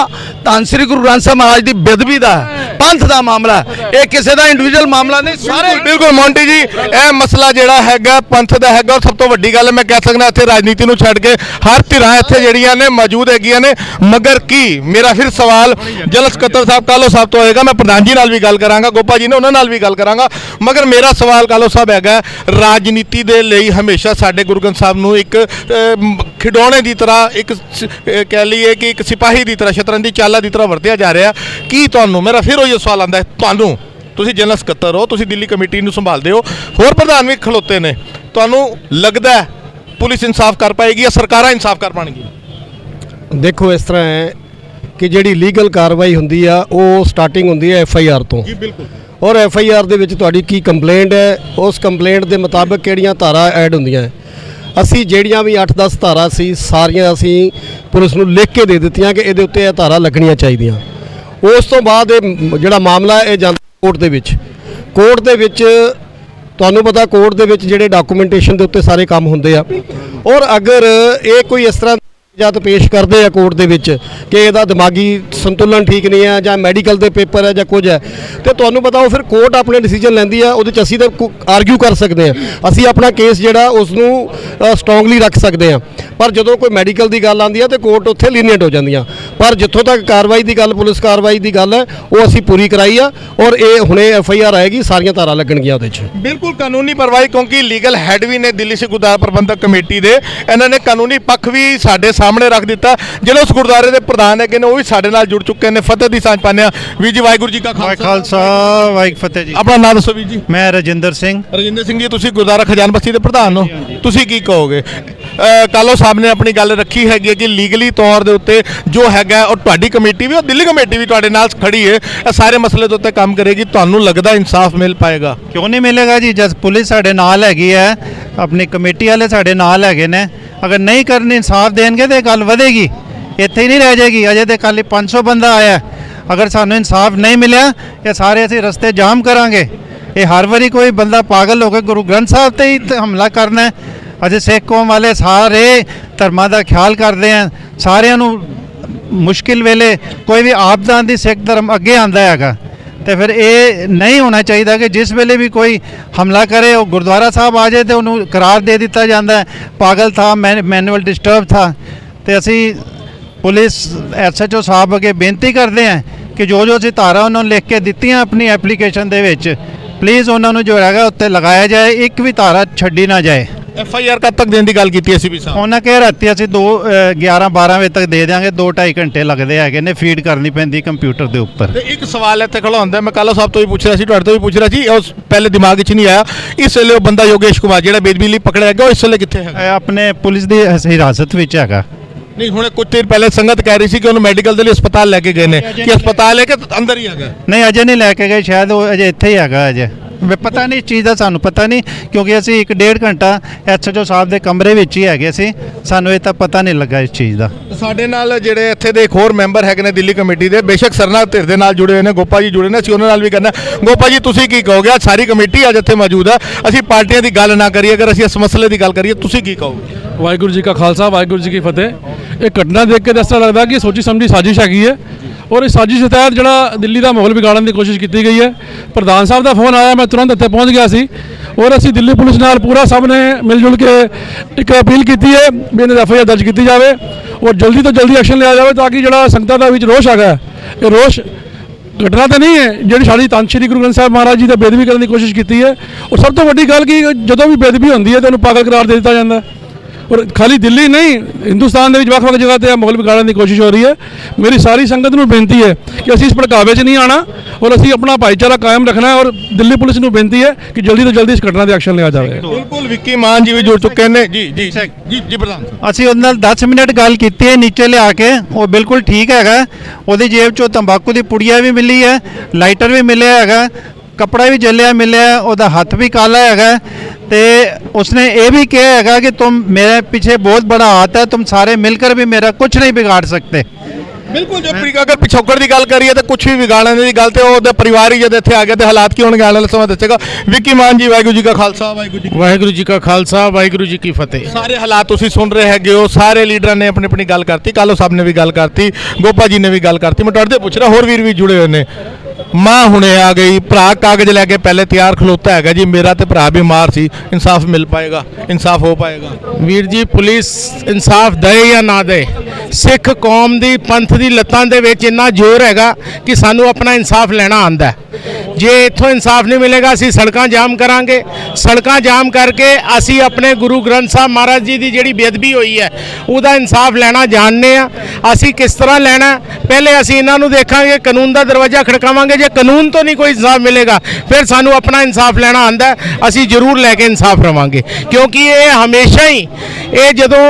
धन श्री गुरु ग्रंथ साहिब महाराज की बेदबी का है, पंथ का मामला है, ये किसी का इंडिविजुअल मामला नहीं। सारे बिल्कुल मोंटी जी, यह मसला जिहड़ा हैगा पंथ दा हैगा। और सब तो वड्डी गल मैं कह सकदा इत्थे राजनीति नूं छड्ड के हर धिरां इत्थे जिहड़ियां ने मौजूद हैगियां ने। मगर की मेरा फिर सवाल जनरल सकत्तर साहब कालो साहब तो होएगा, मैं प्रधान जी नाल भी गल करांगा, गोपा जी ने उन्हां नाल भी गल करांगा। मगर मेरा सवाल कालो साहब हैगा, राजनीति दे लई हमेशा साडे गुरु ग्रंथ साहिब नूं एक खिडौणे की तरह, एक कह लीए कि एक सिपाही की तरह, शतरंज की चाला की तरह वरतिया जा रहा। की तुहानूं मेरा फिर वही सवाल आंदा है, तुहानूं तुसीं जनरल सकत्तर हो, तुसीं दिल्ली कमेटी नूं संभालदे हो, होर प्रधान भी खलोते ने, तुहानूं लगदा है पुलिस इंसाफ कर पाएगी या सरकारां इंसाफ कर पाएंगी? देखो इस तरह है कि ਜਿਹੜੀ ਲੀਗਲ ਕਾਰਵਾਈ ਹੁੰਦੀ ਆ ਉਹ ਸਟਾਰਟਿੰਗ ਹੁੰਦੀ ਹੈ FIR ਤੋਂ जी बिल्कुल। ਔਰ FIR ਦੇ ਵਿੱਚ ਤੁਹਾਡੀ ਕੀ ਕੰਪਲੇਂਟ ਹੈ, ਉਸ ਕੰਪਲੇਂਟ ਦੇ ਮੁਤਾਬਕ ਕਿਹੜੀਆਂ ਧਾਰਾ ਐਡ ਹੁੰਦੀਆਂ ਹੈ। ਅਸੀਂ ਜਿਹੜੀਆਂ ਵੀ 8-10 ਧਾਰਾ ਸੀ ਸਾਰੀਆਂ ਅਸੀਂ ਪੁਲਿਸ ਨੂੰ ਲਿਖ ਕੇ ਦੇ ਦਿੱਤੀਆਂ ਕਿ ਇਹਦੇ ਉੱਤੇ ਇਹ ਧਾਰਾ ਲੱਗਣੀਆਂ ਚਾਹੀਦੀਆਂ। ਉਸ ਤੋਂ ਬਾਅਦ ਇਹ ਜਿਹੜਾ ਮਾਮਲਾ ਇਹ ਜਾਂਦਾ ਕੋਰਟ ਦੇ ਵਿੱਚ। ਕੋਰਟ ਦੇ ਵਿੱਚ ਤੁਹਾਨੂੰ ਪਤਾ ਕੋਰਟ ਦੇ ਵਿੱਚ ਜਿਹੜੇ ਡਾਕੂਮੈਂਟੇਸ਼ਨ ਦੇ ਉੱਤੇ ਸਾਰੇ ਕੰਮ ਹੁੰਦੇ ਆ। ਔਰ ਅਗਰ ਇਹ ਕੋਈ ਇਸ ਤਰ੍ਹਾਂ ਜਦ ਪੇਸ਼ ਕਰਦੇ ਆ ਕੋਰਟ ਦੇ ਵਿੱਚ ਕਿ ਇਹਦਾ ਦਿਮਾਗੀ ਸੰਤੁਲਨ ਠੀਕ ਨਹੀਂ ਹੈ ਜਾਂ ਮੈਡੀਕਲ ਦੇ ਪੇਪਰ ਹੈ ਜਾਂ ਕੁਝ ਹੈ, ਤੇ ਤੁਹਾਨੂੰ ਪਤਾ ਉਹ ਫਿਰ ਕੋਰਟ ਆਪਣੇ ਡਿਸੀਜਨ ਲੈਂਦੀ ਆ। ਉਹਦੇ 'ਚ ਅਸੀਂ ਤਾਂ ਆਰਗਿਊ ਕਰ ਸਕਦੇ ਹਾਂ, ਅਸੀਂ ਆਪਣਾ ਕੇਸ ਜਿਹੜਾ ਉਸ ਨੂੰ ਸਟਰੋਂਗਲੀ ਰੱਖ ਸਕਦੇ ਹਾਂ। ਪਰ ਜਦੋਂ ਕੋਈ ਮੈਡੀਕਲ ਦੀ ਗੱਲ ਆਉਂਦੀ ਹੈ ਤੇ ਕੋਰਟ ਉੱਥੇ ਲੀਨੀਅੰਟ ਹੋ ਜਾਂਦੀਆਂ। ਪਰ ਜਿੱਥੋਂ ਤੱਕ ਕਾਰਵਾਈ ਦੀ ਗੱਲ, ਪੁਲਿਸ ਕਾਰਵਾਈ ਦੀ ਗੱਲ ਹੈ, ਉਹ ਅਸੀਂ ਪੂਰੀ ਕਰਾਈ ਆ ਔਰ ਇਹ ਹੁਣੇ FIR ਆਏਗੀ, ਸਾਰੀਆਂ ਧਾਰਾ ਲੱਗਣਗੀਆਂ ਉਹਦੇ 'ਚ। बिल्कुल कानूनी कार्रवाई, क्योंकि लीगल हैड भी ने दिल्ली सिख गुरुद्वारा प्रबंधक कमेटी दे, इन्होंने कानूनी पक्ष भी साडे सामने रख दिता। ਜਿਹੜੇ ਉਸ ਗੁਰਦੁਆਰੇ ਦੇ ਪ੍ਰਧਾਨ ਹੈਗੇ ਨੇ ਉਹ ਵੀ ਸਾਡੇ ਨਾਲ ਜੁੜ ਚੁੱਕੇ ਨੇ। ਫਤਿਹ ਦੀ ਸਾਂਝ ਪਾਉਂਦੇ ਆ। ਵੀਰ ਜੀ ਵਾਹਿਗੁਰੂ ਜੀ ਕਾ ਖਾਲਸਾ ਵਾਹਿਗੁਰੂ ਫਤਿਹ ਜੀ। ਆਪਣਾ ਨਾਮ ਦੱਸੋ ਵੀਰ ਜੀ। ਮੈਂ ਰਜਿੰਦਰ ਸਿੰਘ। ਰਜਿੰਦਰ ਸਿੰਘ ਜੀ, ਤੁਸੀਂ ਗੁਰਦੁਆਰਾ ਖਜ਼ਾਨ ਬਸਤੀ ਦੇ ਪ੍ਰਧਾਨ ਹੋ, ਤੁਸੀਂ ਕੀ ਕਹੋਗੇ? ਕਾਲੋ ਸਾਹਿਬ ਨੇ ਆਪਣੀ ਗੱਲ ਰੱਖੀ ਹੈਗੀ ਕਿ ਲੀਗਲੀ ਤੌਰ ਦੇ ਉੱਤੇ ਜੋ ਹੈਗਾ, ਔਰ ਤੁਹਾਡੀ ਕਮੇਟੀ ਵੀ, ਔਰ ਦਿੱਲੀ ਕਮੇਟੀ ਵੀ ਤੁਹਾਡੇ ਨਾਲ ਖੜੀ ਹੈ, ਇਹ ਸਾਰੇ ਮਸਲੇ ਦੇ ਉੱਤੇ ਕੰਮ ਕਰੇਗੀ। ਤੁਹਾਨੂੰ ਲੱਗਦਾ ਇਨਸਾਫ ਮਿਲ ਪਾਏਗਾ? ਕਿਉਂ ਨਹੀਂ ਮਿਲੇਗਾ ਜੀ, ਜਦ ਪੁਲਿਸ ਸਾਡੇ ਨਾਲ ਹੈਗੀ ਹੈ, ਆਪਣੀ ਕਮੇਟੀ ਵਾਲੇ ਸਾਡੇ ਨਾਲ ਹੈਗੇ ਨੇ। ਅਗਰ ਨਹੀਂ ਕਰਨੀ, ਇਨਸਾਫ ਦੇਣਗੇ ਤੇ ਗੱਲ ਵਧੇਗੀ, ਇੱਥੇ ਹੀ ਨਹੀਂ ਰਹਿ ਜਾਏਗੀ। ਅਜੇ ਤੇ ਕੱਲ੍ਹ 500 ਬੰਦਾ ਆਇਆ। ਅਗਰ ਸਾਨੂੰ ਇਨਸਾਫ ਨਹੀਂ ਮਿਲਿਆ ਇਹ ਸਾਰੇ ਅਸੀਂ ਰਸਤੇ ਜਾਮ ਕਰਾਂਗੇ। ਇਹ ਹਰ ਵਾਰੀ ਕੋਈ ਬੰਦਾ ਪਾਗਲ ਹੋ ਕੇ ਗੁਰੂ ਗ੍ਰੰਥ ਸਾਹਿਬ ਤੇ ਹੀ ਹਮਲਾ ਕਰਨਾ ਹੈ। ਅਸੀਂ ਸਿੱਖ ਕੌਮ ਵਾਲੇ ਸਾਰੇ ਧਰਮਾਂ ਦਾ ਖਿਆਲ ਕਰਦੇ ਹਾਂ, ਸਾਰਿਆਂ ਨੂੰ ਮੁਸ਼ਕਿਲ ਵੇਲੇ ਕੋਈ ਵੀ ਆਪਦਾ ਦੀ ਸਿੱਖ ਧਰਮ ਅੱਗੇ ਆਂਦਾ ਹੈਗਾ। ਤੇ ਫਿਰ ਇਹ ਨਹੀਂ ਹੋਣਾ ਚਾਹੀਦਾ ਕਿ ਜਿਸ ਵੇਲੇ ਵੀ ਕੋਈ ਹਮਲਾ ਕਰੇ ਉਹ ਗੁਰਦੁਆਰਾ ਸਾਹਿਬ ਆ ਜਾਏ ਤੇ ਉਹਨੂੰ ਕਰਾਰ ਦੇ ਦਿੱਤਾ ਜਾਂਦਾ ਹੈ ਪਾਗਲ ਥਾ, ਮੈਨੂਅਲ ਡਿਸਟਰਬ ਥਾ। ਤੇ ਅਸੀਂ ਪੁਲਿਸ SHO ਸਾਹਿਬ ਅੱਗੇ ਬੇਨਤੀ ਕਰਦੇ ਹਾਂ ਕਿ ਜੋ ਅਸੀਂ ਧਾਰਾ ਉਹਨਾਂ ਨੂੰ ਲਿਖ ਕੇ ਦਿੱਤੀਆਂ ਆਪਣੀ ਐਪਲੀਕੇਸ਼ਨ ਦੇ ਵਿੱਚ, ਪਲੀਜ਼ ਉਹਨਾਂ ਨੂੰ ਜੋ ਹੈਗਾ ਉੱਤੇ ਲਗਾਇਆ ਜਾਏ, ਇੱਕ ਵੀ ਧਾਰਾ ਛੱਡੀ ਨਾ ਜਾਏ। FIR ਕਦ ਤੱਕ ਦੇਣ ਦੀ ਗੱਲ ਕੀਤੀ ਅਸੀਂ ਵੀ ਸਾਹਿਬ? ਉਹਨਾਂ ਕਹਿ ਰਾਤੀ ਅਸੀਂ 11-12 ਵਜੇ ਤੱਕ ਦੇ ਦਿਆਂਗੇ। 2-2.5 ਘੰਟੇ ਲੱਗਦੇ ਹੈਗੇ ਨੇ, ਫੀਡ ਕਰਨੀ ਪੈਂਦੀ ਕੰਪਿਊਟਰ ਦੇ ਉੱਪਰ। ਤੇ ਇੱਕ ਸਵਾਲ ਇੱਥੇ ਖੜਾ ਹੁੰਦਾ, ਮੈਂ ਕਾਲੋ ਸਾਹਿਬ ਤੋਂ ਵੀ ਪੁੱਛ ਰਿਹਾ ਸੀ, ਤੁਹਾਡੇ ਤੋਂ ਵੀ ਪੁੱਛ ਰਿਹਾ ਸੀ, ਉਸ ਪਹਿਲੇ ਦਿਮਾਗ 'ਚ ਨਹੀਂ ਆਇਆ। ਇਸ ਵੇਲੇ ਉਹ ਬੰਦਾ ਯੋਗੇਸ਼ ਕੁਮਾਰ ਜਿਹੜਾ ਬੇਦਬੀ ਲਈ ਪਕੜਿਆ ਗਿਆ, ਉਹ ਇਸ ਵੇਲੇ ਕਿੱਥੇ ਹੈਗਾ? ਆਪਣੇ ਪੁਲਿਸ ਦੀ ਹਿਰਾਸਤ ਵਿੱਚ ਹੈਗਾ। ਨਹੀਂ, ਹੁਣ ਕੁਝ ਦੇਰ ਪਹਿਲੇ ਸੰਗਤ ਕਹਿ ਰਹੀ ਸੀ ਕਿ ਉਹਨੂੰ ਮੈਡੀਕਲ ਦੇ ਲਈ ਹਸਪਤਾਲ ਲੈ ਕੇ ਗਏ ਨੇ, ਕਿ ਹਸਪਤਾਲ ਹੈ ਕਿ ਅੰਦਰ ਹੀ ਹੈਗਾ? ਨਹੀਂ, ਅਜੇ ਨਹੀਂ ਲੈ ਕੇ ਗਏ, ਸ਼ਾਇਦ ਉਹ ਅਜੇ ਇੱਥੇ ਹੀ ਹੈਗਾ। ਅਜੇ ਪਤਾ ਨਹੀਂ ਇਸ ਚੀਜ਼ ਦਾ, ਸਾਨੂੰ ਪਤਾ ਨਹੀਂ, ਕਿਉਂਕਿ ਅਸੀਂ 1.5 ਘੰਟਾ SHO ਸਾਹਿਬ ਦੇ ਕਮਰੇ ਵਿੱਚ ਹੀ ਹੈਗੇ ਸੀ, ਸਾਨੂੰ ਇਹ ਤਾਂ ਪਤਾ ਨਹੀਂ ਲੱਗਾ ਇਸ ਚੀਜ਼ ਦਾ। ਸਾਡੇ ਨਾਲ ਜਿਹੜੇ ਇੱਥੇ ਦੇ ਇੱਕ ਹੋਰ ਮੈਂਬਰ ਹੈਗੇ ਨੇ ਦਿੱਲੀ ਕਮੇਟੀ ਦੇ, ਬੇਸ਼ੱਕ ਸਰਨਾ ਧਿਰ ਦੇ ਨਾਲ ਜੁੜੇ ਹੋਏ ਨੇ, ਗੋਪਾ ਜੀ ਜੁੜੇ ਨੇ, ਅਸੀਂ ਉਹਨਾਂ ਨਾਲ ਵੀ ਕਰਨਾ। ਗੋਪਾ ਜੀ, ਤੁਸੀਂ ਕੀ ਕਹੋਗੇ? ਅੱਜ ਸਾਰੀ ਕਮੇਟੀ ਅੱਜ ਇੱਥੇ ਮੌਜੂਦ ਹੈ, ਅਸੀਂ ਪਾਰਟੀਆਂ ਦੀ ਗੱਲ ਨਾ ਕਰੀਏ, ਅਗਰ ਅਸੀਂ ਇਸ ਮਸਲੇ ਦੀ ਗੱਲ ਕਰੀਏ, ਤੁਸੀਂ ਕੀ ਕਹੋਗੇ? ਵਾਹਿਗੁਰੂ ਜੀ ਕਾ ਖਾਲਸਾ ਵਾਹਿਗੁਰੂ ਜੀ ਕੀ ਫਤਿਹ। ਇਹ ਘਟਨਾ ਦੇਖ ਕੇ ਤਾਂ ਇਸ ਤਰ੍ਹਾਂ ਲੱਗਦਾ ਕਿ ਸੋਚੀ ਸਮਝੀ ਸਾਜ਼ਿਸ਼ ਹੈਗੀ ਹੈ, ਔਰ ਇਸ ਸਾਜ਼ਿਸ਼ ਦੇ ਤਹਿਤ ਜਿਹੜਾ ਦਿੱਲੀ ਦਾ ਮਾਹੌਲ ਵਿਗਾੜਨ ਦੀ ਕੋਸ਼ਿਸ਼ ਕੀਤੀ ਗਈ ਹੈ। ਪ੍ਰਧਾਨ ਸਾਹਿਬ ਦਾ ਫੋਨ ਆਇਆ, ਮੈਂ ਤੁਰੰਤ ਇੱਥੇ ਪਹੁੰਚ ਗਿਆ ਸੀ, ਔਰ ਅਸੀਂ ਦਿੱਲੀ ਪੁਲਿਸ ਨਾਲ ਪੂਰਾ ਸਭ ਨੇ ਮਿਲ ਜੁਲ ਕੇ ਇੱਕ ਅਪੀਲ ਕੀਤੀ ਹੈ ਵੀ ਇਹਨਾਂ ਦੀ FIR ਦਰਜ ਕੀਤੀ ਜਾਵੇ ਔਰ ਜਲਦੀ ਤੋਂ ਜਲਦੀ ਐਕਸ਼ਨ ਲਿਆ ਜਾਵੇ, ਤਾਂ ਕਿ ਜਿਹੜਾ ਸੰਗਤਾਂ ਦਾ ਵਿੱਚ ਰੋਸ਼ ਹੈਗਾ, ਇਹ ਰੋਸ਼ ਘਟਨਾ ਤਾਂ ਨਹੀਂ ਹੈ ਜਿਹੜੀ ਸਾਡੀ ਧੰਨ ਸ਼੍ਰੀ ਗੁਰੂ ਗ੍ਰੰਥ ਸਾਹਿਬ ਮਹਾਰਾਜ ਜੀ ਦਾ ਬੇਦਬੀ ਕਰਨ ਦੀ ਕੋਸ਼ਿਸ਼ ਕੀਤੀ ਹੈ। ਔਰ ਸਭ ਤੋਂ ਵੱਡੀ ਗੱਲ ਕਿ ਜਦੋਂ ਵੀ ਬੇਦਬੀ ਹੁੰਦੀ ਹੈ ਤਾਂ ਉਹਨੂੰ ਪਾਗਲ ਕਰਾਰ ਦੇ ਦਿੱਤਾ ਜਾਂਦਾ। ਔਰ ਖਾਲੀ ਦਿੱਲੀ ਨਹੀਂ, ਹਿੰਦੁਸਤਾਨ ਦੇ ਵਿੱਚ ਵੱਖ-ਵੱਖ ਜਗ੍ਹਾ ਤੇ ਮਾਹੌਲ ਵਿਗਾੜਨ ਦੀ ਕੋਸ਼ਿਸ਼ ਹੋ ਰਹੀ ਹੈ। ਮੇਰੀ ਸਾਰੀ ਸੰਗਤ ਨੂੰ ਬੇਨਤੀ ਹੈ ਕਿ ਅਸੀਂ ਇਸ ਭੜਕਾਵੇ 'ਚ ਨਹੀਂ ਆਣਾ ਔਰ ਅਸੀਂ ਆਪਣਾ ਭਾਈਚਾਰਾ ਕਾਇਮ ਰੱਖਣਾ ਹੈ। ਔਰ ਦਿੱਲੀ ਪੁਲਿਸ ਨੂੰ ਬੇਨਤੀ ਹੈ ਕਿ ਜਲਦੀ ਤੋਂ ਜਲਦੀ ਇਸ ਘਟਨਾ ਤੇ ਐਕਸ਼ਨ ਲਿਆ ਜਾਵੇ। ਬਿਲਕੁਲ, ਵਿੱਕੀ ਮਾਨ ਜੀ ਵੀ ਜੁੜ ਚੁੱਕੇ ਨੇ। ਜੀ ਜੀ ਜੀ ਜੀ ਪ੍ਰਧਾਨ, ਅਸੀਂ ਉਹਦੇ ਨਾਲ 10 ਮਿੰਟ ਗੱਲ ਕੀਤੀ ਹੈ ਨੀਚੇ ਲਿਆ ਕੇ, ਉਹ ਬਿਲਕੁਲ ਠੀਕ ਹੈਗਾ। ਉਹਦੀ ਜੇਬ 'ਚੋਂ ਤੰਬਾਕੂ ਦੀ ਪੁੜੀਆ ਵੀ ਮਿਲੀ ਹੈ, ਲਾਈਟਰ ਵੀ ਮਿਲਿਆ ਹੈਗਾ। ਕੱਪੜਾ ਵੀ ਜਲਿਆ ਮਿਲਿਆ, ਉਹਦਾ ਹੱਥ ਵੀ ਕਾਲਾ ਹੈਗਾ ਤੇ उसने ये भी कहा हैगा कि तुम मेरे पीछे बहुत बड़ा हाथ है, तुम सारे मिलकर भी मेरा कुछ नहीं बिगाड़ सकते। ਬਿਲਕੁਲ ਜੇ ਅਗਰ ਪਿਛੋਕੜ ਦੀ ਗੱਲ ਕਰੀਏ ਤਾਂ ਕੁਝ ਵੀ ਵਿਗਾੜਨ ਦੀ ਗੱਲ ਤੇ ਉਹਦੇ ਪਰਿਵਾਰ ਹੀ ਜਦ ਇੱਥੇ ਆ ਗਿਆ ਤੇ ਹਾਲਾਤ ਕੀ ਹੋਣਗੇ ਆਉਣ ਵਾਲਾ ਸਮਾਂ ਦੱਸੇਗਾ। ਵਿੱਕੀ ਮਾਨ ਜੀ, ਵਾਹਿਗੁਰੂ ਜੀ ਕਾ ਖਾਲਸਾ ਵਾਹਿਗੁਰੂ ਜੀ ਕਾ ਖਾਲਸਾ ਵਾਹਿਗੁਰੂ ਜੀ ਕੀ ਫਤਿਹ। ਸਾਰੇ ਹਾਲਾਤ ਤੁਸੀਂ ਸੁਣ ਰਹੇ ਹੈਗੇ ਹੋ, ਸਾਰੇ ਲੀਡਰਾਂ ਨੇ ਆਪਣੀ ਆਪਣੀ ਗੱਲ ਕਰਤੀ, ਕਾਲੋ ਸਾਹਿਬ ਨੇ ਵੀ ਗੱਲ ਕਰਤੀ, ਗੋਪਾ ਜੀ ਨੇ ਵੀ ਗੱਲ ਕਰਤੀ। ਮੈਂ ਤੁਹਾਡੇ ਤੋਂ ਪੁੱਛ ਰਿਹਾ ਹੋਰ ਵੀਰ ਵੀ ਜੁੜੇ ਹੋਏ ਨੇ। ਮਾਂ ਹੁਣੇ ਆ ਗਈ, ਭਰਾ ਕਾਗਜ਼ ਲੈ ਕੇ ਪਹਿਲੇ ਤਿਆਰ ਖਲੋਤਾ ਹੈਗਾ ਜੀ, ਮੇਰਾ ਤੇ ਭਰਾ ਬਿਮਾਰ ਸੀ, ਇਨਸਾਫ ਮਿਲ ਪਾਏਗਾ, ਇਨਸਾਫ ਹੋ ਪਾਏਗਾ? ਵੀਰ ਜੀ ਪੁਲਿਸ ਇਨਸਾਫ ਦੇ ਜਾਂ ਨਾ ਦੇ, ਸਿੱਖ ਕੌਮ ਦੀ ਪੰਥ ਦੀ ਲੱਤਾਂ ਦੇ ਵਿੱਚ ਇੰਨਾ ਜ਼ੋਰ ਹੈਗਾ ਕਿ ਸਾਨੂੰ ਆਪਣਾ ਇਨਸਾਫ ਲੈਣਾ ਆਂਦਾ। ਜੇ ਇੱਥੋਂ ਇਨਸਾਫ ਨਹੀਂ ਮਿਲੇਗਾ ਅਸੀਂ ਸੜਕਾਂ ਜਾਮ ਕਰਾਂਗੇ। ਸੜਕਾਂ ਜਾਮ ਕਰਕੇ ਅਸੀਂ ਆਪਣੇ ਗੁਰੂ ਗ੍ਰੰਥ ਸਾਹਿਬ ਮਹਾਰਾਜ ਜੀ ਦੀ ਜਿਹੜੀ ਬੇਅਦਬੀ ਹੋਈ ਹੈ ਉਹਦਾ ਇਨਸਾਫ ਲੈਣਾ ਜਾਣਦੇ ਆ। ਅਸੀਂ ਕਿਸ ਤਰ੍ਹਾਂ ਲੈਣਾ, ਪਹਿਲੇ ਅਸੀਂ ਇਹਨਾਂ ਨੂੰ ਦੇਖਾਂਗੇ, ਕਾਨੂੰਨ ਦਾ ਦਰਵਾਜ਼ਾ ਖੜਕਾਵਾਂਗੇ। ਜੇ ਕਾਨੂੰਨ ਤੋਂ ਨਹੀਂ ਕੋਈ ਇਨਸਾਫ ਮਿਲੇਗਾ ਫਿਰ ਸਾਨੂੰ ਆਪਣਾ ਇਨਸਾਫ ਲੈਣਾ ਆਂਦਾ, ਅਸੀਂ ਜ਼ਰੂਰ ਲੈ ਕੇ ਇਨਸਾਫ ਰਵਾਂਗੇ। ਕਿਉਂਕਿ ਇਹ ਹਮੇਸ਼ਾ ਹੀ ਇਹ ਜਦੋਂ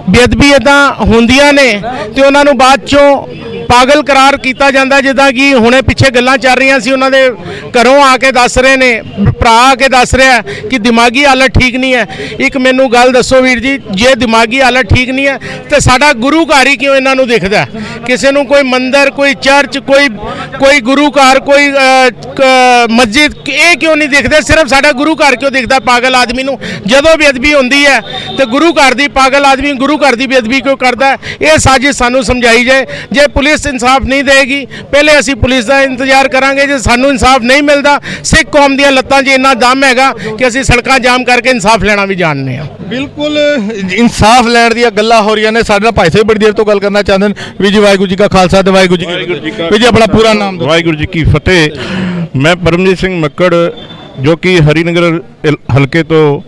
ਬੇਅਦਬੀ ਇੱਦਾਂ ਹੁੰਦੀਆਂ ਨੇ ਤੇ ਉਹਨਾਂ ਨੂੰ ਬਾਅਦ ਚੋਂ ਪਾਗਲ ਕਰਾਰ ਕੀਤਾ ਜਾਂਦਾ। ਜਿੱਦਾਂ ਕਿ ਹੁਣੇ ਪਿੱਛੇ ਗੱਲਾਂ ਚੱਲ ਰਹੀਆਂ ਸੀ, ਉਹਨਾਂ ਦੇ ਘਰੋਂ ਆ ਕੇ ਦੱਸ ਰਹੇ ਨੇ, ਭਰਾ ਆ ਕੇ ਦੱਸ ਰਿਹਾ ਕਿ ਦਿਮਾਗੀ ਹਾਲਤ ਠੀਕ ਨਹੀਂ ਹੈ। ਇੱਕ ਮੈਨੂੰ ਗੱਲ ਦੱਸੋ ਵੀਰ ਜੀ, ਜੇ ਦਿਮਾਗੀ ਹਾਲਤ ਠੀਕ ਨਹੀਂ ਹੈ ਤੇ ਸਾਡਾ ਗੁਰੂ ਘਰ ਹੀ ਕਿਉਂ ਇਹਨਾਂ ਨੂੰ ਦਿਖਦਾ? ਕਿਸੇ ਨੂੰ ਕੋਈ ਮੰਦਿਰ, ਕੋਈ ਚਰਚ, ਕੋਈ ਗੁਰੂ ਘਰ, ਕੋਈ ਮਸਜਿਦ, ਇਹ ਕਿਉਂ ਨਹੀਂ ਦਿਖਦੇ? ਸਿਰਫ ਸਾਡਾ ਗੁਰੂ ਘਰ ਕਿਉਂ ਦਿਖਦਾ ਪਾਗਲ ਆਦਮੀ ਨੂੰ? ਜਦੋਂ ਬੇਅਦਬੀ ਹੁੰਦੀ ਹੈ ਤੇ ਗੁਰੂ ਘਰ ਦੀ ਪਾਗਲ ਆਦਮੀ ਗੁਰੂ ਘਰ ਦੀ ਬੇਅਦਬੀ ਕਿਉਂ ਕਰਦਾ? ਇਹ ਸਾਜ਼ਿਸ਼ ਸਾਨੂੰ ਸਮਝਾਈ ਜਾਏ। ਜੇ ਪੁਲਿਸ ਇਨਸਾਫ ਨਹੀਂ ਦੇਗੀ, ਪਹਿਲੇ ਅਸੀਂ ਪੁਲਿਸ ਦਾ ਇੰਤਜ਼ਾਰ ਕਰਾਂਗੇ। ਜੇ ਸਾਨੂੰ ਇਨਸਾਫ ਨਹੀਂ ਮਿਲਦਾ, ਸਿੱਖ ਕੌਮ ਦੀਆਂ ਲੱਤਾਂ 'ਚ ਇੰਨਾ ਦਮ ਹੈਗਾ ਕਿ ਅਸੀਂ ਸੜਕਾਂ ਜਾਮ ਕਰਕੇ ਇਨਸਾਫ ਲੈਣਾ ਵੀ ਜਾਣਦੇ ਹਾਂ। ਬਿਲਕੁਲ ਇਨਸਾਫ ਲੈਣ ਦੀਆਂ ਗੱਲਾਂ ਹੋ ਰਹੀਆਂ ਨੇ। ਸਾਡੇ ਨਾਲ ਭਾਈ ਸਾਹਿਬ ਬੜੀ ਦੇਰ ਤੋਂ ਗੱਲ ਕਰਨਾ ਚਾਹੁੰਦੇ ਨੇ। ਵੀ ਜੀ ਵਾਹਿਗੁਰੂ ਜੀ ਕਾ ਖਾਲਸਾ ਤੇ ਵਾਹਿਗੁਰੂ ਜੀ ਕੀ ਫਤਿਹ। ਵੀ ਜੀ ਆਪਣਾ ਪੂਰਾ ਨਾਮ ਦਿਓ। ਵਾਹਿਗੁਰੂ ਜੀ ਕੀ ਫਤਿਹ। ਮੈਂ ਪਰਮਜੀਤ ਸਿੰਘ ਮੱਕੜ, ਜੋ ਕਿ ਹਰੀਨਗਰ ਹਲਕੇ ਤੋਂ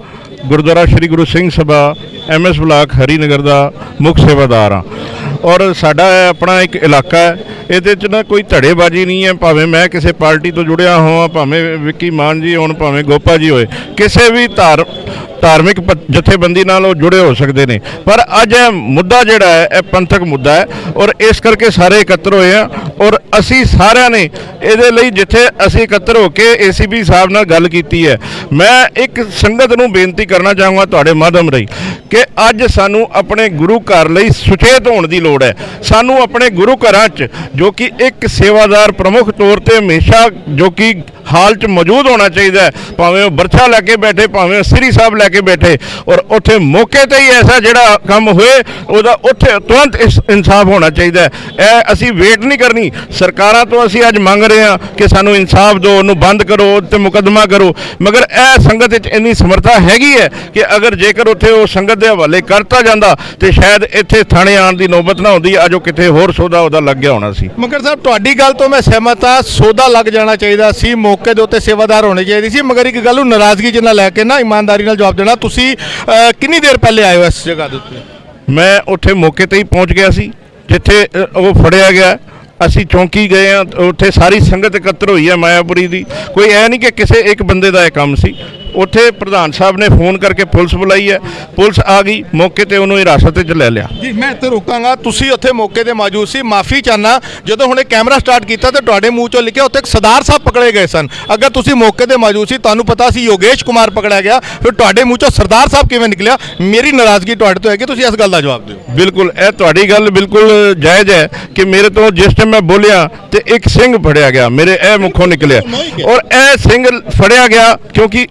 ਗੁਰਦੁਆਰਾ ਸ਼੍ਰੀ ਗੁਰੂ ਸਿੰਘ ਸਭਾ MS ਬਲਾਕ ਹਰੀਨਗਰ ਦਾ ਮੁੱਖ ਸੇਵਾਦਾਰ ਹਾਂ। ਔਰ ਸਾਡਾ ਆਪਣਾ ਇੱਕ ਇਲਾਕਾ ਹੈ, ਇਹਦੇ 'ਚ ਨਾ ਕੋਈ ਧੜੇਬਾਜ਼ੀ ਨਹੀਂ ਹੈ। ਭਾਵੇਂ ਮੈਂ ਕਿਸੇ ਪਾਰਟੀ ਤੋਂ ਜੁੜਿਆ ਹੋਵਾਂ, ਭਾਵੇਂ ਵਿੱਕੀ ਮਾਨ ਜੀ ਹੋਣ, ਭਾਵੇਂ ਗੋਪਾ ਜੀ ਹੋਏ, ਕਿਸੇ ਵੀ ਧਾਰਮਿਕ ਜਥੇਬੰਦੀ ਨਾਲ ਉਹ ਜੁੜੇ ਹੋ ਸਕਦੇ ਨੇ। ਪਰ ਅੱਜ ਇਹ ਮੁੱਦਾ ਜਿਹੜਾ ਹੈ ਇਹ ਪੰਥਕ ਮੁੱਦਾ ਹੈ ਔਰ ਇਸ ਕਰਕੇ ਸਾਰੇ ਇਕੱਤਰ ਹੋਏ ਆ। ਔਰ ਅਸੀਂ ਸਾਰਿਆਂ ਨੇ ਇਹਦੇ ਲਈ ਜਿੱਥੇ ਅਸੀਂ ਇਕੱਤਰ ਹੋ ਕੇ ACP ਸਾਹਿਬ ਨਾਲ ਗੱਲ ਕੀਤੀ ਹੈ, ਮੈਂ ਇੱਕ ਸੰਗਤ ਨੂੰ ਬੇਨਤੀ ਕਰਨਾ ਚਾਹੂੰਗਾ ਤੁਹਾਡੇ ਮਾਧਿਅਮ ਰਾਹੀਂ ਕਿ ਅੱਜ ਸਾਨੂੰ ਆਪਣੇ ਗੁਰੂ ਘਰ ਲਈ ਸੁਚੇਤ ਹੋਣ ਦੀ ਲੋੜ ਹੈ। ਸਾਨੂੰ ਆਪਣੇ ਗੁਰੂ ਘਰਾਂ 'ਚ ਜੋ ਕਿ ਇੱਕ ਸੇਵਾਦਾਰ ਪ੍ਰਮੁੱਖ ਤੌਰ ਤੇ ਹਮੇਸ਼ਾ ਜੋ ਕਿ ਹਾਲ 'ਚ ਮੌਜੂਦ ਹੋਣਾ ਚਾਹੀਦਾ ਹੈ, ਭਾਵੇਂ ਉਹ ਬਰਛਾ ਲੈ ਕੇ ਬੈਠੇ, ਭਾਵੇਂ ਸ੍ਰੀ ਸਾਹਿਬ ਲੈ ਕੇ ਬੈਠੇ, ਔਰ ਉੱਥੇ ਮੌਕੇ ਤੇ ਹੀ ਐਸਾ ਜਿਹੜਾ ਕੰਮ ਹੋਏ ਉਹਦਾ ਉੱਥੇ ਤੁਰੰਤ ਇਨਸਾਫ ਹੋਣਾ ਚਾਹੀਦਾ ਹੈ। ਇਹ ਅਸੀਂ ਵੇਟ ਨਹੀਂ ਕਰਨੀ। ਸਰਕਾਰਾਂ ਤੋਂ ਅਸੀਂ ਅੱਜ ਮੰਗ ਰਹੇ ਹਾਂ ਕਿ ਸਾਨੂੰ ਇਨਸਾਫ ਦਿਓ, ਉਹਨੂੰ ਬੰਦ ਕਰੋ ਤੇ ਮੁਕੱਦਮਾ ਕਰੋ, ਮਗਰ ਇਹ ਸੰਗਤ ਵਿੱਚ ਇੰਨੀ ਸਮਰੱਥਾ ਹੈਗੀ ਹੈ ਕਿ ਅਗਰ ਜੇਕਰ ਉੱਥੇ ਉਹ ਸੰਗਤ ਦੇ ਹਵਾਲੇ ਕਰਤਾ ਜਾਂਦਾ ਤੇ ਸ਼ਾਇਦ ਇੱਥੇ ਥਾਣੇ ਆਉਣ ਦੀ ਨੌਬਤ ਨਾ ਹੁੰਦੀ। ਅੱਜ ਉਹ ਕਿਤੇ ਹੋਰ ਸੌਦਾ ਉਹਦਾ ਲੱਗ ਗਿਆ ਹੋਣਾ ਸੀ। ਮਗਰ ਸਾਹਿਬ ਤੁਹਾਡੀ ਗੱਲ ਤੋਂ ਮੈਂ ਸਹਿਮਤ ਹਾਂ, ਸੌਦਾ ਲੱਗ ਜਾਣਾ ਚਾਹੀਦਾ ਸੀ, ਮੌਕੇ ਦੇ ਉੱਤੇ ਸੇਵਾਦਾਰ ਹੋਣੇ ਚਾਹੀਦੇ ਸੀ। ਮਗਰ ਇੱਕ ਗੱਲ ਨੂੰ ਨਾਰਾਜ਼ਗੀ ਜਿੰਨਾ ਲੈ ਕੇ ਨਾ ਇਮਾਨਦਾਰੀ ਨਾਲ ਜਵਾਬ ਦੇਣਾ। ਤੁਸੀਂ ਕਿੰਨੀ ਦੇਰ ਪਹਿਲੇ ਆਏ ਹੋ ਇਸ ਜਗ੍ਹਾ ਦੇ ਉੱਤੇ? ਮੈਂ ਉੱਥੇ ਮੌਕੇ ਤੇ ਹੀ ਪਹੁੰਚ ਗਿਆ ਸੀ ਜਿੱਥੇ ਉਹ ਫੜਿਆ ਗਿਆ। ਅਸੀਂ ਚੌਂਕੀ ਗਏ ਹਾਂ, ਉੱਥੇ ਸਾਰੀ ਸੰਗਤ ਇਕੱਤਰ ਹੋਈ ਹੈ ਮਾਇਆਪੁਰੀ ਦੀ। ਕੋਈ ਐ ਨਹੀਂ ਕਿ ਕਿਸੇ ਇੱਕ ਬੰਦੇ ਦਾ ਇਹ ਕੰਮ ਸੀ। ਉੱਥੇ ਪ੍ਰਧਾਨ ਸਾਹਿਬ ਨੇ ਫੋਨ ਕਰਕੇ ਪੁਲਿਸ ਬੁਲਾਈ ਹੈ, ਪੁਲਿਸ ਆ ਗਈ, ਮੌਕੇ ਤੇ ਉਹਨੂੰ ਹਿਰਾਸਤ ਵਿੱਚ ਲੈ ਲਿਆ। ਜੀ ਮੈਂ ਇੱਥੇ ਰੋਕਾਂਗਾ, ਤੁਸੀਂ ਉੱਥੇ ਮੌਕੇ ਤੇ ਮੌਜੂਦ ਸੀ, ਮਾਫੀ ਚਾਹਨਾ। ਜਦੋਂ ਹੁਣੇ ਕੈਮਰਾ ਸਟਾਰਟ ਕੀਤਾ ਤੇ ਤੁਹਾਡੇ ਮੂੰਹ ਚੋਂ ਲਿਖਿਆ ਉੱਥੇ ਇੱਕ ਸਰਦਾਰ ਸਾਹਿਬ ਪਕੜੇ ਗਏ ਸਨ। ਅਗਰ ਤੁਸੀਂ ਮੌਕੇ ਤੇ ਮੌਜੂਦ ਸੀ, ਤੁਹਾਨੂੰ ਪਤਾ ਸੀ ਯੋਗੇਸ਼ ਕੁਮਾਰ ਪਕੜਿਆ ਗਿਆ, ਫਿਰ ਤੁਹਾਡੇ ਮੂੰਹ ਚੋਂ ਸਰਦਾਰ ਸਾਹਿਬ ਕਿਵੇਂ ਨਿਕਲਿਆ? ਮੇਰੀ ਨਾਰਾਜ਼ਗੀ ਤੁਹਾਡੇ ਤੋਂ ਹੈ ਕਿ ਤੁਸੀਂ ਇਸ ਗੱਲ ਦਾ ਜਵਾਬ ਦਿਓ। ਬਿਲਕੁਲ, ਇਹ ਤੁਹਾਡੀ ਗੱਲ ਬਿਲਕੁਲ ਜਾਇਜ਼ ਹੈ ਕਿ ਮੇਰੇ ਤੋਂ ਜਿਸ ਟਾਈਮ ਮੈਂ ਬੋਲਿਆ ਤੇ ਇੱਕ ਸਿੰਘ ਫੜਿਆ ਗਿਆ, ਮੇਰੇ ਇਹ ਮੁੱਖੋਂ ਨਿਕਲਿਆ। ਔਰ ਇਹ ਸਿੰਘ ਫੜਿਆ ਗਿਆ ਕਿਉਂਕਿ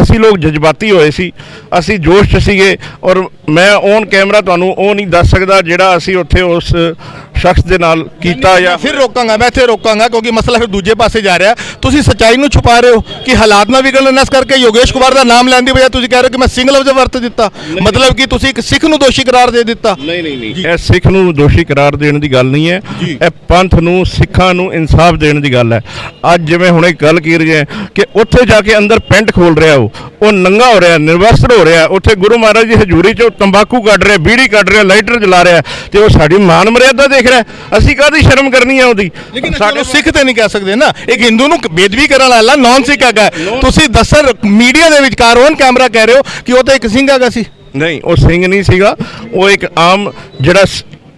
ਅਸੀਂ ਲੋਕ ਜਜ਼ਬਾਤੀ ਹੋਏ ਸੀ, ਅਸੀਂ ਜੋਸ਼ 'ਚ ਸੀਗੇ। ਔਰ ਮੈਂ ਔਨ ਕੈਮਰਾ ਤੁਹਾਨੂੰ ਉਹ ਨਹੀਂ ਦੱਸ ਸਕਦਾ ਜਿਹੜਾ ਅਸੀਂ ਉੱਥੇ ਉਸ ਸ਼ਖਸ ਦੇ ਨਾਲ ਕੀਤਾ। ਜਾਂ ਫਿਰ ਰੋਕਾਂਗਾ, ਮੈਂ ਇੱਥੇ ਰੋਕਾਂਗਾ ਕਿਉਂਕਿ ਮਸਲਾ ਫਿਰ ਦੂਜੇ ਪਾਸੇ ਜਾ ਰਿਹਾ। ਤੁਸੀਂ ਸੱਚਾਈ ਨੂੰ ਛੁਪਾ ਰਹੇ ਹੋ ਕਿ ਹਾਲਾਤ ਨਾ ਵਿਗੜਨ, ਇਸ ਕਰਕੇ ਯੋਗੇਸ਼ ਕੁਮਾਰ ਦਾ ਨਾਮ ਲੈਣ ਦੀ ਬਜਾਏ ਤੁਸੀਂ ਕਹਿ ਰਹੇ ਹੋ ਕਿ ਮੈਂ ਸਿੰਘ ਲਫ਼ਜ਼ ਵਰਤ ਦਿੱਤਾ, ਮਤਲਬ ਕਿ ਤੁਸੀਂ ਇੱਕ ਸਿੱਖ ਨੂੰ ਦੋਸ਼ੀ ਕਰਾਰ ਦੇ ਦਿੱਤਾ। ਨਹੀਂ, ਇਹ ਸਿੱਖ ਨੂੰ ਦੋਸ਼ੀ ਕਰਾਰ ਦੇਣ ਦੀ ਗੱਲ ਨਹੀਂ ਹੈ, ਇਹ ਪੰਥ ਨੂੰ, ਸਿੱਖਾਂ ਨੂੰ ਇਨਸਾਫ ਦੇਣ ਦੀ ਗੱਲ ਹੈ। ਅੱਜ ਜਿਵੇਂ ਹੁਣੇ ਗੱਲ ਕੀ ਰਹੀ ਹੈ ਕਿ ਉੱਥੇ ਜਾ ਕੇ ਅੰਦਰ ਪੈਂਟ ਖੋਲ ਰਿਹਾ, ਉਹ ਨੰਗਾ ਹੋ ਰਿਹਾ, ਨਿਰਵਸਤਰ ਹੋ ਰਿਹਾ, ਉੱਥੇ ਗੁਰੂ ਮਹਾਰਾਜ ਦੀ ਹਜ਼ੂਰੀ 'ਚ ਤੰਬਾਕੂ ਕੱਢ ਰਿਹਾ, ਬੀੜੀ ਕੱਢ ਰਿਹਾ, ਲਾਈਟਰ ਜਲਾ ਰਿਹਾ, ਤੇ ਉਹ ਸਾਡੀ ਮਾਨ ਮਰਿਆਦਾ ਦੇਖ ਰਿਹਾ। ਅਸੀਂ ਕਾਹਦੀ ਸ਼ਰਮ ਕਰਨੀ ਹੈ ਉਹਦੀ? ਲੇਕਿਨ ਸਾਡੇ ਸਿੱਖ ਤੇ ਨਹੀਂ ਕਹਿ ਸਕਦੇ ਨਾ, ਇੱਕ ਹਿੰਦੂ ਨੂੰ ਬੇਦਬੀ ਕਰਨ ਵਾਲਾ ਨੌਨ ਸਿੱਖ ਹੈਗਾ। ਤੁਸੀਂ ਦੱਸਣ ਮੀਡੀਆ ਦੇ ਵਿਚਕਾਰ ਔਨ ਕੈਮਰਾ ਕਹਿ ਰਹੇ ਹੋ ਕਿ ਉਹ ਤਾਂ ਇੱਕ ਸਿੰਘ ਹੈਗਾ ਸੀ। ਨਹੀਂ, ਉਹ ਸਿੰਘ ਨਹੀਂ ਸੀਗਾ, ਉਹ ਇੱਕ ਆਮ ਜਿਹੜਾ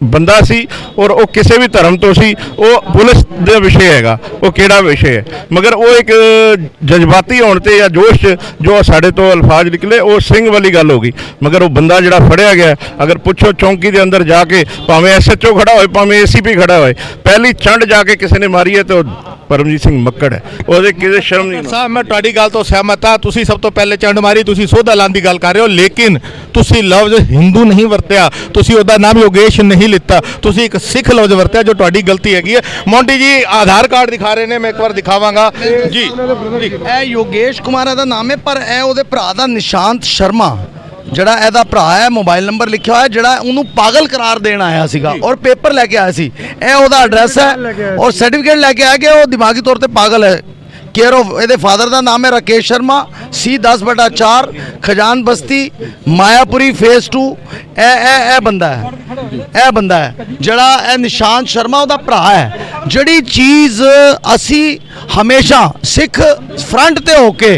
ਬੰਦਾ ਸੀ ਔਰ ਉਹ ਕਿਸੇ ਵੀ ਧਰਮ ਤੋਂ ਸੀ। ਉਹ ਪੁਲਿਸ ਦੇ ਵਿਸ਼ੇ ਹੈਗਾ, ਉਹ ਕਿਹੜਾ ਵਿਸ਼ੇ ਹੈ, ਮਗਰ ਉਹ ਇੱਕ ਜਜ਼ਬਾਤੀ ਹੋਣ ਤੇ ਜਾਂ ਜੋਸ਼ 'ਚ ਜੋ ਸਾਡੇ ਤੋਂ ਅਲਫਾਜ਼ ਨਿਕਲੇ ਉਹ ਸਿੰਘ ਵਾਲੀ ਗੱਲ ਹੋ ਗਈ। ਮਗਰ ਉਹ ਬੰਦਾ ਜਿਹੜਾ ਫੜਿਆ ਗਿਆ, ਅਗਰ ਪੁੱਛੋ ਚੌਂਕੀ ਦੇ ਅੰਦਰ ਜਾ ਕੇ, ਭਾਵੇਂ SHO ਖੜਾ ਹੋਏ, ਭਾਵੇਂ ACP ਖੜਾ ਹੋਏ, ਪਹਿਲੀ ਚੰਡ ਜਾ ਕੇ ਕਿਸੇ ਨੇ ਮਾਰੀ ਹੈ ਤੇ ਉਹ ਪਰਮਜੀਤ ਸਿੰਘ ਮੱਕੜ ਹੈ। ਉਹਦੇ ਕਿਸੇ ਸ਼ਰਮ ਨਹੀਂ। ਸਾਹਿਬ ਮੈਂ ਤੁਹਾਡੀ ਗੱਲ ਤੋਂ ਸਹਿਮਤ ਹਾਂ। ਤੁਸੀਂ ਸਭ ਤੋਂ ਪਹਿਲੇ ਚੰਡ ਮਾਰੀ, ਤੁਸੀਂ ਸੋਧਾ ਲਾਉਣ ਦੀ ਗੱਲ ਕਰ ਰਹੇ ਹੋ, ਲੇਕਿਨ ਤੁਸੀਂ ਲਫ਼ਜ਼ ਹਿੰਦੂ ਨਹੀਂ ਵਰਤਿਆ, ਤੁਸੀਂ ਉਹਦਾ ਨਾਮ ਯੋਗੇਸ਼ ਨਹੀਂ ਲਿੱਤਾ, ਤੁਸੀਂ ਇੱਕ ਸਿੱਖ ਲਫ਼ਜ਼ ਵਰਤਿਆ, ਜੋ ਤੁਹਾਡੀ ਗਲਤੀ ਹੈਗੀ ਹੈ। ਮੌਂਟੀ ਜੀ ਆਧਾਰ ਕਾਰਡ ਦਿਖਾ ਰਹੇ ਨੇ, ਮੈਂ ਇੱਕ ਵਾਰ ਦਿਖਾਵਾਂਗਾ ਜੀ। ਇਹ ਯੋਗੇਸ਼ ਕੁਮਾਰ ਦਾ ਨਾਮ ਹੈ, ਪਰ ਇਹ ਉਹਦੇ ਭਰਾ ਦਾ ਨਿਸ਼ਾਂਤ ਸ਼ਰਮਾ, ਜਿਹੜਾ ਇਹਦਾ ਭਰਾ ਹੈ, ਮੋਬਾਈਲ ਨੰਬਰ ਲਿਖਿਆ ਹੋਇਆ, ਜਿਹੜਾ ਉਹਨੂੰ ਪਾਗਲ ਕਰਾਰ ਦੇਣ ਆਇਆ ਸੀਗਾ ਔਰ ਪੇਪਰ ਲੈ ਕੇ ਆਇਆ ਸੀ। ਇਹ ਉਹਦਾ ਐਡਰੈਸ ਹੈ ਔਰ ਸਰਟੀਫਿਕੇਟ ਲੈ ਕੇ ਆਇਆ ਕਿ ਉਹ ਦਿਮਾਗੀ ਤੌਰ ਤੇ ਪਾਗਲ ਹੈ। केयर ऑफ ਇਹਦੇ ਫਾਦਰ ਦਾ ਨਾਮ ਹੈ ਰਾਕੇਸ਼ ਸ਼ਰਮਾ, C10/4 ਖਜਾਨ ਬਸਤੀ ਮਾਇਆਪੁਰੀ ਫੇਸ 2। ਇਹ ਬੰਦਾ ਹੈ ਜਿਹੜਾ ਇਹ ਨਿਸ਼ਾਂਤ ਸ਼ਰਮਾ ਉਹਦਾ ਭਰਾ ਹੈ। ਜਿਹੜੀ ਚੀਜ਼ ਅਸੀਂ ਹਮੇਸ਼ਾ ਸਿੱਖ ਫਰੰਟ ਤੇ ਹੋ ਕੇ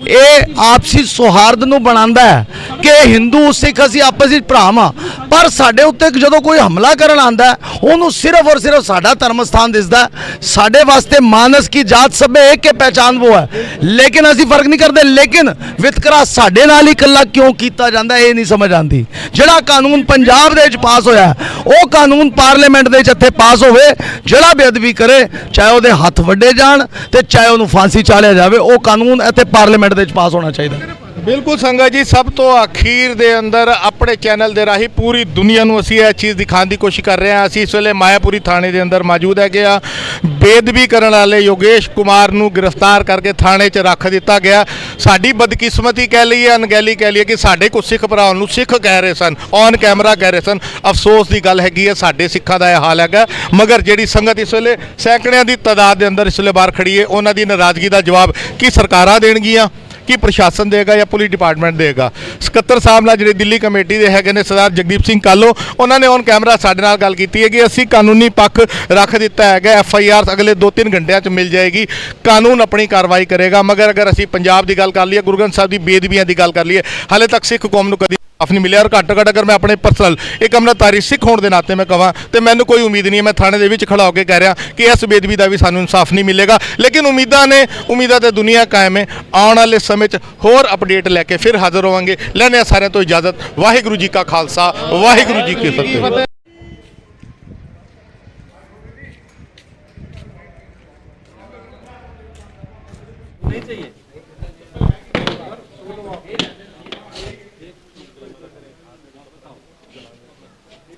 ਇਹ ਆਪਸੀ ਸੌਹਾਰਦ ਨੂੰ ਬਣਾਉਂਦਾ ਹੈ ਕਿ ਹਿੰਦੂ ਸਿੱਖ ਅਸੀਂ ਆਪਸ ਵਿੱਚ ਭਰਾ ਹਾਂ, ਪਰ ਸਾਡੇ ਉੱਤੇ ਜਦੋਂ ਕੋਈ ਹਮਲਾ ਕਰਨ ਆਉਂਦਾ ਉਹਨੂੰ ਸਿਰਫ ਔਰ ਸਿਰਫ ਸਾਡਾ ਧਰਮ ਸਥਾਨ ਦਿਸਦਾ। ਸਾਡੇ ਵਾਸਤੇ ਮਾਨਸ ਕੀ ਜਾਤ ਸਭੇ ਇੱਕ ਪਹਿਚਾਨ वो है, लेकिन ਅਸੀਂ ਫਰਕ ਨਹੀਂ ਕਰਦੇ। ਲੇਕਿਨ ਵਿਤਕਰਾ ਸਾਡੇ ਨਾਲ ਹੀ ਇਕੱਲਾ ਕਿਉਂ ਕੀਤਾ ਜਾਂਦਾ ਇਹ ਨਹੀਂ ਸਮਝ ਆਉਂਦੀ। ਜਿਹੜਾ ਕਾਨੂੰਨ ਪੰਜਾਬ ਦੇ ਵਿੱਚ ਪਾਸ ਹੋਇਆ ਉਹ ਕਾਨੂੰਨ ਪਾਰਲੀਮੈਂਟ ਦੇ ਵਿੱਚ ਇੱਥੇ ਪਾਸ ਹੋਵੇ, ਜਿਹੜਾ ਬੇਅਦਬੀ ਕਰੇ ਚਾਹੇ ਉਹਦੇ ਹੱਥ ਵੱਡੇ ਜਾਣ ਤੇ ਚਾਹੇ ਉਹਨੂੰ ਫਾਂਸੀ ਚਾਲਿਆ ਜਾਵੇ, ਉਹ ਕਾਨੂੰਨ ਇੱਥੇ ਪਾਰਲੀਮੈਂਟ ਦੇ ਵਿੱਚ ਪਾਸ ਹੋਣਾ ਚਾਹੀਦਾ। ਬਿਲਕੁਲ ਸੰਗਤ ਜੀ, ਸਭ ਤੋਂ ਅਖੀਰ ਦੇ ਅੰਦਰ ਆਪਣੇ ਚੈਨਲ ਦੇ ਰਾਹੀਂ ਪੂਰੀ ਦੁਨੀਆ ਨੂੰ ਅਸੀਂ ਇਹ ਚੀਜ਼ ਦਿਖਾਉਣ ਦੀ ਕੋਸ਼ਿਸ਼ ਕਰ ਰਹੇ ਹਾਂ। ਅਸੀਂ ਇਸ ਵੇਲੇ ਮਾਇਆਪੁਰੀ ਥਾਣੇ ਦੇ ਅੰਦਰ ਮੌਜੂਦ ਹੈਗੇ ਆ। ਬੇਅਦਬੀ ਕਰਨ ਵਾਲੇ ਯੋਗੇਸ਼ ਕੁਮਾਰ ਨੂੰ ਗ੍ਰਿਫਤਾਰ ਕਰਕੇ ਥਾਣੇ 'ਚ ਰੱਖ ਦਿੱਤਾ ਗਿਆ। ਸਾਡੀ ਬਦਕਿਸਮਤੀ ਕਹਿ ਲਈਏ, ਅਣਗਹਿਲੀ ਕਹਿ ਲਈਏ ਕਿ ਸਾਡੇ ਕੁਝ ਸਿੱਖ ਭਰਾਵਾਂ ਨੂੰ ਸਿੱਖ ਕਹਿ ਰਹੇ ਸਨ, ਔਨ ਕੈਮਰਾ ਕਹਿ ਰਹੇ ਸਨ। ਅਫਸੋਸ ਦੀ ਗੱਲ ਹੈਗੀ ਹੈ, ਸਾਡੇ ਸਿੱਖਾਂ ਦਾ ਇਹ ਹਾਲ ਹੈਗਾ। ਮਗਰ ਜਿਹੜੀ ਸੰਗਤ ਇਸ ਵੇਲੇ ਸੈਂਕੜਿਆਂ ਦੀ ਤਾਦਾਦ ਦੇ ਅੰਦਰ ਇਸ ਵੇਲੇ ਬਾਹਰ ਖੜੀ ਹੈ, ਉਹਨਾਂ ਦੀ ਨਾਰਾਜ਼ਗੀ ਦਾ ਜਵਾਬ ਕੀ ਸਰਕਾਰਾਂ ਦੇਣਗੀਆਂ, ਕੀ ਪ੍ਰਸ਼ਾਸਨ ਦੇਗਾ ਜਾਂ ਪੁਲਿਸ ਡਿਪਾਰਟਮੈਂਟ ਦੇਗਾ। ਸਕੱਤਰ ਸਾਹਿਬ ਨਾਲ ਜਿਹੜੇ ਦਿੱਲੀ ਕਮੇਟੀ ਦੇ ਹੈਗੇ ਨੇ ਸਰਦਾਰ ਜਗਦੀਪ ਸਿੰਘ ਕਾਲੋ, ਉਹਨਾਂ ਨੇ ਔਨ ਕੈਮਰਾ ਸਾਡੇ ਨਾਲ ਗੱਲ ਕੀਤੀ ਹੈ ਕਿ ਅਸੀਂ ਕਾਨੂੰਨੀ ਪੱਖ ਰੱਖ ਦਿੱਤਾ ਹੈਗਾ। FIR ਅਗਲੇ 2-3 ਘੰਟਿਆਂ 'ਚ ਮਿਲ ਜਾਏਗੀ, ਕਾਨੂੰਨ ਆਪਣੀ ਕਾਰਵਾਈ ਕਰੇਗਾ। ਮਗਰ ਅਗਰ ਅਸੀਂ ਪੰਜਾਬ ਦੀ ਗੱਲ ਕਰ ਲਈਏ, ਗੁਰੂ ਗ੍ਰੰਥ ਸਾਹਿਬ ਦੀ ਬੇਅਦਬੀਆਂ ਦੀ ਗੱਲ ਕਰ ਲਈਏ, ਹਾਲੇ ਤੱਕ ਸਿੱਖ ਕੌਮ ਨੂੰ ਕਦੀ ਇਨਸਾਫ ਨਹੀਂ ਮਿਲਿਆ। ਔਰ ਘੱਟ ਤੋਂ ਘੱਟ ਅਗਰ ਮੈਂ ਆਪਣੇ ਪਰਸਨਲ ਇੱਕ ਅੰਮ੍ਰਿਤਧਾਰੀ ਸਿੱਖ ਹੋਣ ਦੇ ਨਾਤੇ ਮੈਂ ਕਹਾਂ ਤੇ ਮੈਨੂੰ ਕੋਈ ਉਮੀਦ ਨਹੀਂ ਹੈ। ਮੈਂ ਥਾਣੇ ਦੇ ਵਿੱਚ ਖੜਾ ਹੋ ਕੇ ਕਹਿ ਰਿਹਾ ਕਿ ਇਸ ਬੇਅਦਬੀ ਦਾ ਵੀ ਸਾਨੂੰ ਇਨਸਾਫ ਨਹੀਂ ਮਿਲੇਗਾ। ਲੇਕਿਨ ਉਮੀਦਾਂ ਤੇ ਦੁਨੀਆ ਕਾਇਮ ਹੈ। ਆਉਣ ਵਾਲੇ ਸਮੇਂ 'ਚ ਹੋਰ ਅਪਡੇਟ ਲੈ ਕੇ ਫਿਰ ਹਾਜ਼ਰ ਹੋਵਾਂਗੇ। ਲੈਣੇ ਆ ਸਾਰਿਆਂ ਤੋਂ ਇਜਾਜ਼ਤ। ਵਾਹਿਗੁਰੂ ਜੀ ਕਾ ਖਾਲਸਾ, ਵਾਹਿਗੁਰੂ ਜੀ ਕੀ ਫਤਿਹ।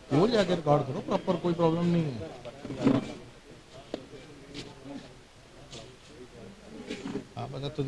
वो जाके रिकॉर्ड करो प्रॉपर, कोई प्रॉब्लम नहीं है। हाँ बता तो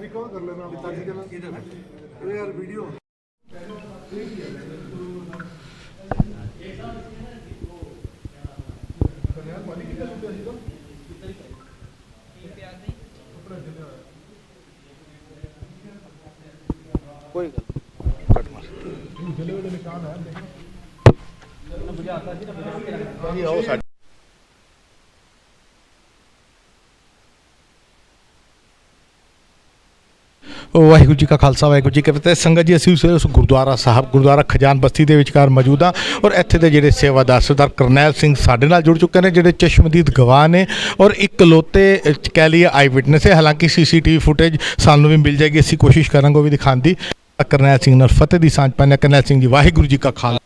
रिकॉर्ड कर लेना यार वीडियो। कोई निशान है। ਵਾਹਿਗੁਰੂ ਜੀ ਕਾ ਖਾਲਸਾ, ਵਾਹਿਗੁਰੂ ਜੀ ਕੀ ਫਤਿਹ। ਸੰਗਤ ਜੀ, ਅਸੀਂ ਉਸ ਗੁਰਦੁਆਰਾ ਸਾਹਿਬ, ਗੁਰਦੁਆਰਾ ਖਜਾਨ ਬਸਤੀ ਦੇ ਵਿਚਕਾਰ ਮੌਜੂਦ ਹਾਂ ਔਰ ਇੱਥੇ ਦੇ ਜਿਹੜੇ ਸੇਵਾਦਾਰ ਸਰਦਾਰ ਕਰਨੈਲ ਸਿੰਘ ਸਾਡੇ ਨਾਲ ਜੁੜ ਚੁੱਕੇ ਨੇ, ਜਿਹੜੇ ਚਸ਼ਮਦੀਦ ਗਵਾਹ ਨੇ ਔਰ ਇਕਲੌਤੇ ਕਹਿ ਲਈਏ ਆਈ ਵਿਟਨੈਸ ਹੈ। ਹਾਲਾਂਕਿ CCTV ਫੁਟੇਜ ਸਾਨੂੰ ਵੀ ਮਿਲ ਜਾਏਗੀ, ਅਸੀਂ ਕੋਸ਼ਿਸ਼ ਕਰਾਂਗੇ ਉਹ ਵੀ ਦਿਖਾਉਣ ਦੀ। ਕਰਨੈਲ ਸਿੰਘ ਨਾਲ ਫਤਿਹ ਦੀ ਸਾਂਝ ਪਾਉਂਦੇ। ਕਰਨੈਲ ਸਿੰਘ ਜੀ, ਵਾਹਿਗੁਰੂ ਜੀ ਕਾ ਖਾਲਸਾ,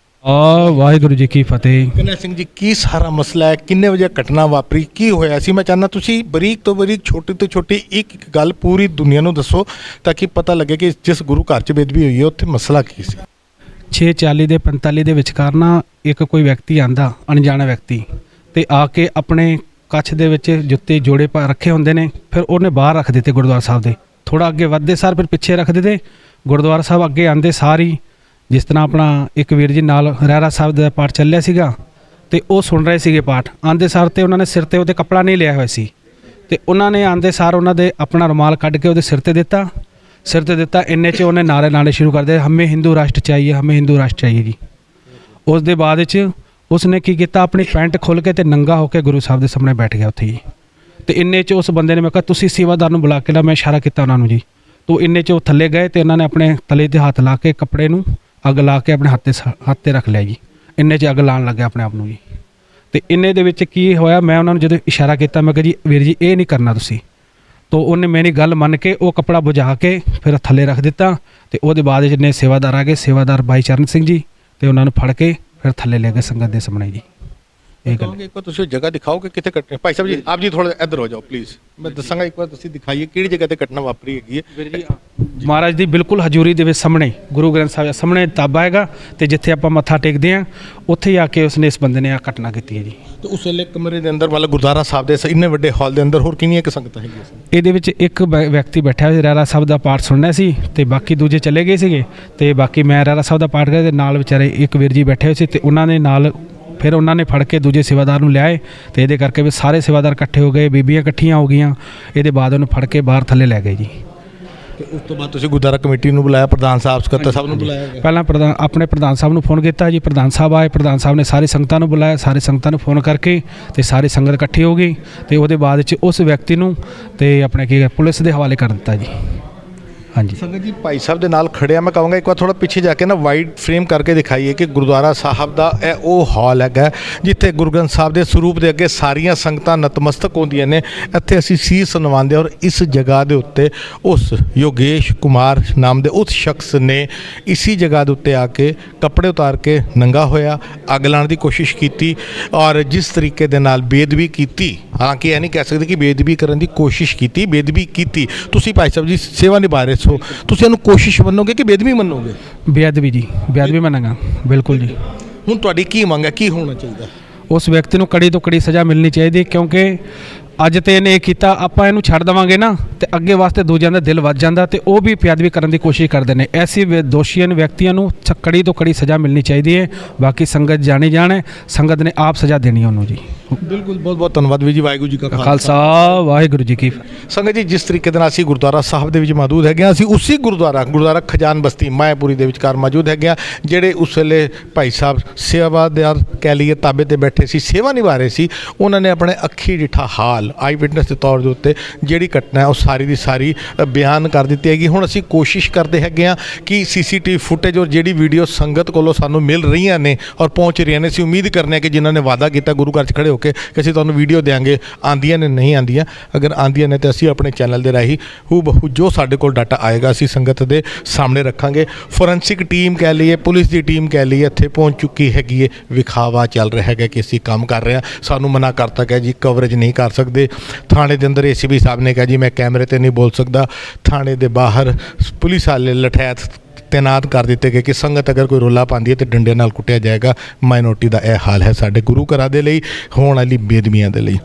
ਵਾਹਿਗੁਰੂ ਜੀ ਕੀ ਫਤਿਹ। ਕਰਨੈਲ ਸਿੰਘ ਜੀ, ਕੀ ਸਾਰਾ ਮਸਲਾ ਹੈ? ਕਿੰਨੇ ਵਜੇ ਘਟਨਾ ਵਾਪਰੀ? ਕੀ ਹੋਇਆ ਸੀ? ਮੈਂ ਚਾਹੁੰਦਾ ਤੁਸੀਂ ਬਰੀਕ ਤੋਂ ਬਰੀਕ, ਛੋਟੀ ਤੋਂ ਛੋਟੀ ਇੱਕ ਗੱਲ ਪੂਰੀ ਦੁਨੀਆ ਨੂੰ ਦੱਸੋ ਤਾਂ ਕਿ ਪਤਾ ਲੱਗੇ ਕਿ ਜਿਸ ਗੁਰੂ ਘਰ 'ਚ ਬੇਦਬੀ ਹੋਈ ਹੈ ਉੱਥੇ ਮਸਲਾ ਕੀ ਸੀ। 6:40 ਦੇ 45 ਦੇ ਵਿਚਕਾਰ ਨਾ ਇੱਕ ਕੋਈ ਵਿਅਕਤੀ ਆਂਦਾ, ਅਣਜਾਣਾ ਵਿਅਕਤੀ, ਤੇ ਆ ਕੇ ਆਪਣੇ ਕੱਛ ਦੇ ਵਿੱਚ ਜੁੱਤੇ ਜੋੜੇ ਪਾ ਰੱਖੇ ਹੁੰਦੇ ਨੇ, ਫਿਰ ਉਹਨੇ ਬਾਹਰ ਰੱਖ ਦਿੱਤੇ ਗੁਰਦੁਆਰਾ ਸਾਹਿਬ ਦੇ ਥੋੜਾ ਅੱਗੇ ਵੱਧਦੇ ਸਾਰ ਫਿਰ ਪਿੱਛੇ ਰੱਖਦੇ ਤੇ ਗੁਰਦੁਆਰਾ ਸਾਹਿਬ ਅੱਗੇ ਆਂਦੇ ਸਾਰ ਹੀ ਜਿਸ ਤਰ੍ਹਾਂ ਆਪਣਾ ਇੱਕ ਵੀਰ ਜੀ ਨਾਲ ਰਹਿਰਾ ਸਾਹਿਬ ਦਾ ਪਾਠ ਚੱਲਿਆ ਸੀਗਾ ਤੇ ਉਹ ਸੁਣ ਰਹੇ ਸੀਗੇ ਪਾਠ। ਆਂਦੇ ਸਾਰ ਤੇ ਉਹਨਾਂ ਨੇ ਸਿਰ ਤੇ ਉਹਦੇ ਕੱਪੜਾ ਨਹੀਂ ਲਿਆ ਹੋਇਆ ਸੀ ਤੇ ਉਹਨਾਂ ਨੇ ਆਂਦੇ ਸਾਰ ਉਹਨਾਂ ਦੇ ਆਪਣਾ ਰੁਮਾਲ ਕੱਢ ਕੇ ਉਹਦੇ ਸਿਰ ਤੇ ਦਿੱਤਾ ਇੰਨੇ 'ਚ ਉਹਨੇ ਨਾਰੇ ਸ਼ੁਰੂ ਕਰ ਦਿੱਤੇ, ਹਮੇ ਹਿੰਦੂ ਰਾਸ਼ਟਰ ਚਾਹੀਏ, ਹਮੇ ਹਿੰਦੂ ਰਾਸ਼ਟਰ ਚਾਹੀਏ ਜੀ। ਉਸ ਦੇ ਬਾਅਦ ਵਿੱਚ ਉਸਨੇ ਕੀ ਕੀਤਾ, ਆਪਣੀ ਪੈਂਟ ਖੋਲ੍ਹ ਕੇ ਤੇ ਨੰਗਾ ਹੋ ਕੇ ਗੁਰੂ ਸਾਹਿਬ ਦੇ ਸਾਹਮਣੇ ਬੈਠ ਗਿਆ ਉੱਥੇ ਜੀ। ਤੇ ਇੰਨੇ 'ਚ ਉਸ ਬੰਦੇ ਨੇ ਮੈਂ ਕਿਹਾ ਤੁਸੀਂ ਸੇਵਾਦਾਰ ਨੂੰ ਬੁਲਾ ਕੇ ਲਾ, ਮੈਂ ਇਸ਼ਾਰਾ ਕੀਤਾ ਉਹਨਾਂ ਨੂੰ ਜੀ। ਤੋ ਇੰਨੇ 'ਚ ਉਹ ਥੱਲੇ ਗਏ ਤੇ ਉਹਨਾਂ ਨੇ ਆਪਣੇ ਤਲੇ ਤੇ ਹੱਥ ਲਾ ਕੇ ਕੱਪੜੇ ਨੂੰ ਅੱਗ ਲਾ ਕੇ ਆਪਣੇ ਹੱਥ ਤੇ ਰੱਖ ਲਿਆ ਜੀ। ਇੰਨੇ 'ਚ ਅੱਗ ਲਾਉਣ ਲੱਗਿਆ ਆਪਣੇ ਆਪ ਨੂੰ ਜੀ। ਤੇ ਇੰਨੇ ਦੇ ਵਿੱਚ ਕੀ ਹੋਇਆ, ਮੈਂ ਉਹਨਾਂ ਨੂੰ ਜਦੋਂ ਇਸ਼ਾਰਾ ਕੀਤਾ ਮੈਂ ਕਿਹਾ ਜੀ ਵੀਰ ਜੀ ਇਹ ਨਹੀਂ ਕਰਨਾ ਤੁਸੀਂ। ਤੋ ਉਹਨੇ ਮੇਰੀ ਗੱਲ ਮੰਨ ਕੇ ਉਹ ਕੱਪੜਾ ਬੁਝਾ ਕੇ ਫਿਰ ਥੱਲੇ ਰੱਖ ਦਿੱਤਾ ਤੇ ਉਹਦੇ ਬਾਅਦ ਜਿਹਨੇ ਸੇਵਾਦਾਰ ਆ ਗਏ, ਸੇਵਾਦਾਰ ਭਾਈ ਚਰਨ ਸਿੰਘ ਜੀ, ਤੇ ਉਹਨਾਂ ਨੂੰ ਫੜ ਕੇ ਫਿਰ ਥੱਲੇ ਲੈ ਗਏ ਸੰਗਤ ਦੇ ਸਾਹਮਣੇ ਜੀ। ਇਹ ਗੱਲ ਇੱਕ ਵਾਰ ਤੁਸੀਂ ਜਗ੍ਹਾ ਦਿਖਾਓ ਕਿ ਕਿੱਥੇ ਘਟਨਾ। ਭਾਈ ਸਾਹਿਬ ਜੀ ਆਪ ਜੀ ਥੋੜਾ ਇੱਧਰ ਹੋ ਜਾਓ ਪਲੀਜ਼, ਮੈਂ ਦੱਸਾਂਗਾ ਇੱਕ ਵਾਰ ਤੁਸੀਂ ਦਿਖਾਈਏ ਕਿਹੜੀ ਜਗ੍ਹਾ ਤੇ ਘਟਨਾ ਵਾਪਰੀ ਹੈਗੀ ਹੈ। ਮਹਾਰਾਜ ਦੀ ਬਿਲਕੁਲ ਹਜ਼ੂਰੀ ਦੇ ਵਿੱਚ ਸਾਹਮਣੇ ਗੁਰੂ ਗ੍ਰੰਥ ਸਾਹਿਬ ਦੇ ਸਾਹਮਣੇ ਤਾਬਾ ਹੈਗਾ ਤੇ ਜਿੱਥੇ ਆਪਾਂ ਮੱਥਾ ਟੇਕਦੇ ਹਾਂ ਉੱਥੇ ਹੀ ਆ ਕੇ ਉਸਨੇ ਇਸ ਬੰਦੇ ਨੇ ਆ ਘਟਨਾ ਕੀਤੀ ਹੈ ਜੀ। ਤੇ ਉਸ ਵੇਲੇ ਕਮਰੇ ਦੇ ਅੰਦਰ ਮਤਲਬ ਗੁਰਦੁਆਰਾ ਸਾਹਿਬ ਦੇ ਇੰਨੇ ਵੱਡੇ ਹਾਲ ਦੇ ਅੰਦਰ ਹੋਰ ਕਿੰਨੀਆਂ ਕੁ ਸੰਗਤਾਂ ਹੈਗੀਆਂ ਸੀ? ਇਹਦੇ ਵਿੱਚ ਇੱਕ ਵਿਅਕਤੀ ਬੈਠਾ ਸੀ, ਰਹਿਰਾ ਸਾਹਿਬ ਦਾ ਪਾਠ ਸੁਣਨਾ ਸੀ ਤੇ ਬਾਕੀ ਦੂਜੇ ਚਲੇ ਗਏ ਸੀਗੇ ਤੇ ਬਾਕੀ ਮੈਂ ਰਹਿਰਾ ਸਾਹਿਬ ਦਾ ਪਾਠ ਕਰ ਤੇ ਨਾਲ ਵਿਚਾਰੇ ਇੱਕ ਵੀਰ ਜੀ ਬੈਠੇ ਹੋਏ ਸੀ ਤੇ ਉਹਨਾਂ ਨੇ ਨਾਲ ਫਿਰ ਉਹਨਾਂ ਨੇ ਫੜ ਕੇ ਦੂਜੇ ਸੇਵਾਦਾਰ ਨੂੰ ਲਿਆਏ ਤੇ ਇਹਦੇ ਕਰਕੇ ਵੀ ਸਾਰੇ ਸੇਵਾਦਾਰ ਇਕੱਠੇ ਹੋ ਗਏ, ਬੀਬੀਆਂ ਇਕੱਠੀਆਂ ਹੋ ਗਈਆਂ। ਇਹਦੇ ਬਾਅਦ ਉਹਨੂੰ ਫੜ ਕੇ ਬਾਹਰ ਥੱਲੇ ਲੈ ਗਏ ਜੀ। ਤੇ ਉਸ ਤੋਂ ਬਾਅਦ ਤੁਸੀਂ ਗੁਰਦੁਆਰਾ ਕਮੇਟੀ ਨੂੰ ਬੁਲਾਇਆ, ਪ੍ਰਧਾਨ ਸਾਹਿਬ ਸਕੱਤਰ ਸਾਹਿਬ ਨੂੰ ਬੁਲਾਇਆ ਗਿਆ? ਪਹਿਲਾਂ ਆਪਣੇ ਪ੍ਰਧਾਨ ਸਾਹਿਬ ਨੂੰ ਫੋਨ ਕੀਤਾ ਜੀ, ਪ੍ਰਧਾਨ ਸਾਹਿਬ ਆਏ, ਪ੍ਰਧਾਨ ਸਾਹਿਬ ਨੇ ਸਾਰੀ ਸੰਗਤਾਂ ਨੂੰ ਬੁਲਾਇਆ, ਸਾਰੀ ਸੰਗਤਾਂ ਨੂੰ ਫੋਨ ਕਰਕੇ ਤੇ ਸਾਰੀ ਸੰਗਤ ਇਕੱਠੀ ਹੋ ਗਈ ਤੇ ਉਹਦੇ ਬਾਅਦ 'ਚ ਉਸ ਵਿਅਕਤੀ ਨੂੰ ਤੇ ਆਪਣੇ ਕੀ ਪੁਲਿਸ ਦੇ ਹਵਾਲੇ ਕਰ ਦਿੱਤਾ ਜੀ। ਹਾਂਜੀ ਸੰਗਤ ਜੀ ਭਾਈ ਸਾਹਿਬ ਦੇ ਨਾਲ ਖੜਿਆ, ਮੈਂ ਕਹਾਂਗਾ ਇੱਕ ਵਾਰ ਥੋੜਾ ਪਿੱਛੇ ਜਾ ਕੇ ਨਾ ਵਾਈਡ ਫਰੇਮ ਕਰਕੇ ਦਿਖਾਈਏ ਕਿ ਗੁਰਦੁਆਰਾ ਸਾਹਿਬ ਦਾ ਇਹ ਉਹ ਹਾਲ ਹੈਗਾ ਜਿੱਥੇ ਗੁਰੂ ਗ੍ਰੰਥ ਸਾਹਿਬ ਦੇ ਸਰੂਪ ਦੇ ਅੱਗੇ ਸਾਰੀਆਂ ਸੰਗਤਾਂ ਨਤਮਸਤਕ ਹੁੰਦੀਆਂ ਨੇ। ਇੱਥੇ ਅਸੀਂ ਸੀਸ ਨਿਵਾਉਂਦੇ ਔਰ ਇਸ ਜਗ੍ਹਾ ਦੇ ਉੱਤੇ ਉਸ ਯੋਗੇਸ਼ ਕੁਮਾਰ ਨਾਮ ਦੇ ਉਸ ਸ਼ਖਸ ਨੇ ਇਸੀ ਜਗ੍ਹਾ ਦੇ ਉੱਤੇ ਆ ਕੇ ਕੱਪੜੇ ਉਤਾਰ ਕੇ ਨੰਗਾ ਹੋਇਆ, ਅੱਗ ਲਾਉਣ ਦੀ ਕੋਸ਼ਿਸ਼ ਕੀਤੀ ਔਰ ਜਿਸ ਤਰੀਕੇ ਦੇ ਨਾਲ ਬੇਅਦਬੀ ਕੀਤੀ, ਹਾਲਾਂਕਿ ਇਹ ਨਹੀਂ ਕਹਿ ਸਕਦੇ ਕਿ ਬੇਅਦਬੀ ਕਰਨ ਦੀ ਕੋਸ਼ਿਸ਼ ਕੀਤੀ, ਬੇਅਦਬੀ ਕੀਤੀ। ਤੁਸੀਂ ਭਾਈ ਸਾਹਿਬ ਜੀ ਸੇਵਾ ਨਿਭਾ ਰਹੇ ਸੋ ਤੁਸੀਂ ਇਹਨੂੰ ਕੋਸ਼ਿਸ਼ ਮੰਨੋਗੇ ਕਿ ਬੇਅਦਬੀ ਮੰਨੋਗੇ? ਬੇਅਦਬੀ ਜੀ, ਬੇਅਦਬੀ ਮੰਨਾਂਗਾ ਬਿਲਕੁਲ ਜੀ। ਹੁਣ ਤੁਹਾਡੀ ਕੀ ਮੰਗ ਹੈ, ਕੀ ਹੋਣਾ ਚਾਹੀਦਾ? ਉਸ ਵਿਅਕਤੀ ਨੂੰ ਕੜੀ ਤੋਂ ਕੜੀ ਸਜ਼ਾ ਮਿਲਣੀ ਚਾਹੀਦੀ ਕਿਉਂਕਿ ਅੱਜ ਤੇ ਇਹਨੇ ਇਹ ਕੀਤਾ, ਆਪਾਂ ਇਹਨੂੰ ਛੱਡ ਦੇਵਾਂਗੇ ਨਾ ਤੇ ਅੱਗੇ ਵਾਸਤੇ ਦੂਜਿਆਂ ਦਾ ਦਿਲ ਵੱਜ ਜਾਂਦਾ ਤੇ ਉਹ ਵੀ ਬੇਅਦਬੀ ਕਰਨ ਦੀ ਕੋਸ਼ਿਸ਼ ਕਰਦੇ ਨੇ। ਐਸੀ ਦੋਸ਼ੀਆਂ ਵਿਅਕਤੀਆਂ ਨੂੰ ਕੜੀ ਤੋਂ ਕੜੀ ਸਜ਼ਾ ਮਿਲਣੀ ਚਾਹੀਦੀ ਹੈ। ਬਾਕੀ ਸੰਗਤ ਜਾਣੀ ਜਾਣੇ, ਸੰਗਤ ਨੇ ਆਪ ਸਜ਼ਾ ਦੇਣੀ ਉਹਨੂੰ ਜੀ। ਬਿਲਕੁਲ, ਬਹੁਤ ਬਹੁਤ ਧੰਨਵਾਦ ਵੀਰ ਜੀ। ਵਾਹਿਗੁਰੂ ਜੀ ਕਾ ਖਾਲਸਾ, ਵਾਹਿਗੁਰੂ ਜੀ ਕੀ ਸੰਗਤ ਜੀ, ਜਿਸ ਤਰੀਕੇ ਦੇ ਨਾਲ ਅਸੀਂ ਗੁਰਦੁਆਰਾ ਸਾਹਿਬ ਦੇ ਵਿੱਚ ਮੌਜੂਦ ਹੈਗੇ ਹਾਂ, ਅਸੀਂ ਉਸੇ ਗੁਰਦੁਆਰਾ ਖਜਾਨ ਬਸਤੀ ਮਾਇਆਪੁਰੀ ਦੇ ਵਿਚਕਾਰ ਮੌਜੂਦ ਹੈਗੇ ਹਾਂ, ਜਿਹੜੇ ਉਸ ਵੇਲੇ ਭਾਈ ਸਾਹਿਬ ਸੇਵਾਦਾਰ ਕਹਿ ਲਈਏ ਤਾਬੇ ਤੇ ਬੈਠੇ ਸੀ, ਸੇਵਾ ਨਿਭਾ ਰਹੇ ਸੀ। ਉਹਨਾਂ ਨੇ ਆਪਣੇ ਅੱਖੀ ਡਿੱਠਾ ਹਾਲ ਆਈ ਵਿਟਨੈਸ ਦੇ ਤੌਰ ਦੇ ਉੱਤੇ ਜਿਹੜੀ ਘਟਨਾ ਹੈ ਉਹ ਸਾਰੀ ਦੀ ਸਾਰੀ ਬਿਆਨ ਕਰ ਦਿੱਤੀ ਹੈਗੀ। ਹੁਣ ਅਸੀਂ ਕੋਸ਼ਿਸ਼ ਕਰਦੇ ਹੈਗੇ ਹਾਂ ਕਿ CCTV ਫੁਟੇਜ ਔਰ ਜਿਹੜੀ ਵੀਡੀਓ ਸੰਗਤ ਕੋਲੋਂ ਸਾਨੂੰ ਮਿਲ ਰਹੀਆਂ ਨੇ ਔਰ ਪਹੁੰਚ ਰਹੀਆਂ ਨੇ, ਅਸੀਂ ਉਮੀਦ ਕਰਨੇ ਹਾਂ ਕਿ ਜਿਨ੍ਹਾਂ ਨੇ ਵਾਅਦਾ ਕੀਤਾ ਗੁਰੂ ਘਰ 'ਚ ਖੜੇ ਹੋ ਕੇ ਕਿ ਅਸੀਂ ਤੁਹਾਨੂੰ ਵੀਡੀਓ ਦੇਵਾਂਗੇ, ਆਉਂਦੀਆਂ ਨੇ ਨਹੀਂ ਆਉਂਦੀਆਂ। ਅਗਰ ਆਉਂਦੀਆਂ ਨੇ ਤਾਂ ਅਸੀਂ ਆਪਣੇ ਚੈਨਲ ਦੇ ਰਾਹੀਂ ਹੂਬਹੂ ਜੋ ਸਾਡੇ ਕੋਲ ਡਾਟਾ ਆਏਗਾ ਅਸੀਂ ਸੰਗਤ ਦੇ ਸਾਹਮਣੇ ਰੱਖਾਂਗੇ। ਫੋਰੈਂਸਿਕ ਟੀਮ ਕਹਿ ਲਈਏ, ਪੁਲਿਸ ਦੀ ਟੀਮ ਕਹਿ ਲਈਏ, ਇੱਥੇ ਪਹੁੰਚ ਚੁੱਕੀ ਹੈਗੀ ਹੈ। ਵਿਖਾਵਾ ਚੱਲ ਰਿਹਾ ਹੈਗਾ ਕਿ ਅਸੀਂ ਕੰਮ ਕਰ ਰਹੇ ਹਾਂ, ਸਾਨੂੰ ਮਨਾ ਕਰਤਾ ਗਿਆ ਜੀ ਕਵਰੇਜ ਨਹੀਂ ਕਰ ਸਕਦੇ। ਥਾਣੇ ਦੇ ਅੰਦਰ ACP ਸਾਹਿਬ ਨੇ ਕਿਹਾ ਜੀ ਮੈਂ ਕੈਮਰੇ ਤੇ ਨਹੀਂ ਬੋਲ ਸਕਦਾ। ਥਾਣੇ ਦੇ ਬਾਹਰ ਪੁਲਿਸ ਵਾਲੇ ਲਠੈਤ ਤੈਨਾਤ ਕਰ ਦਿੱਤੇ ਗਏ ਕਿ ਸੰਗਤ ਅਗਰ ਕੋਈ ਰੌਲਾ ਪਾਉਂਦੀ ਹੈ ਤੇ ਡੰਡੇ ਨਾਲ ਕੁੱਟਿਆ ਜਾਏਗਾ। ਮਾਈਨੋਰਟੀ ਦਾ ਇਹ ਹਾਲ ਹੈ ਸਾਡੇ ਗੁਰੂ ਘਰਾਂ ਦੇ ਲਈ, ਹੋਣ ਵਾਲੀ ਬੇਦਬੀਆਂ ਦੇ ਲਈ।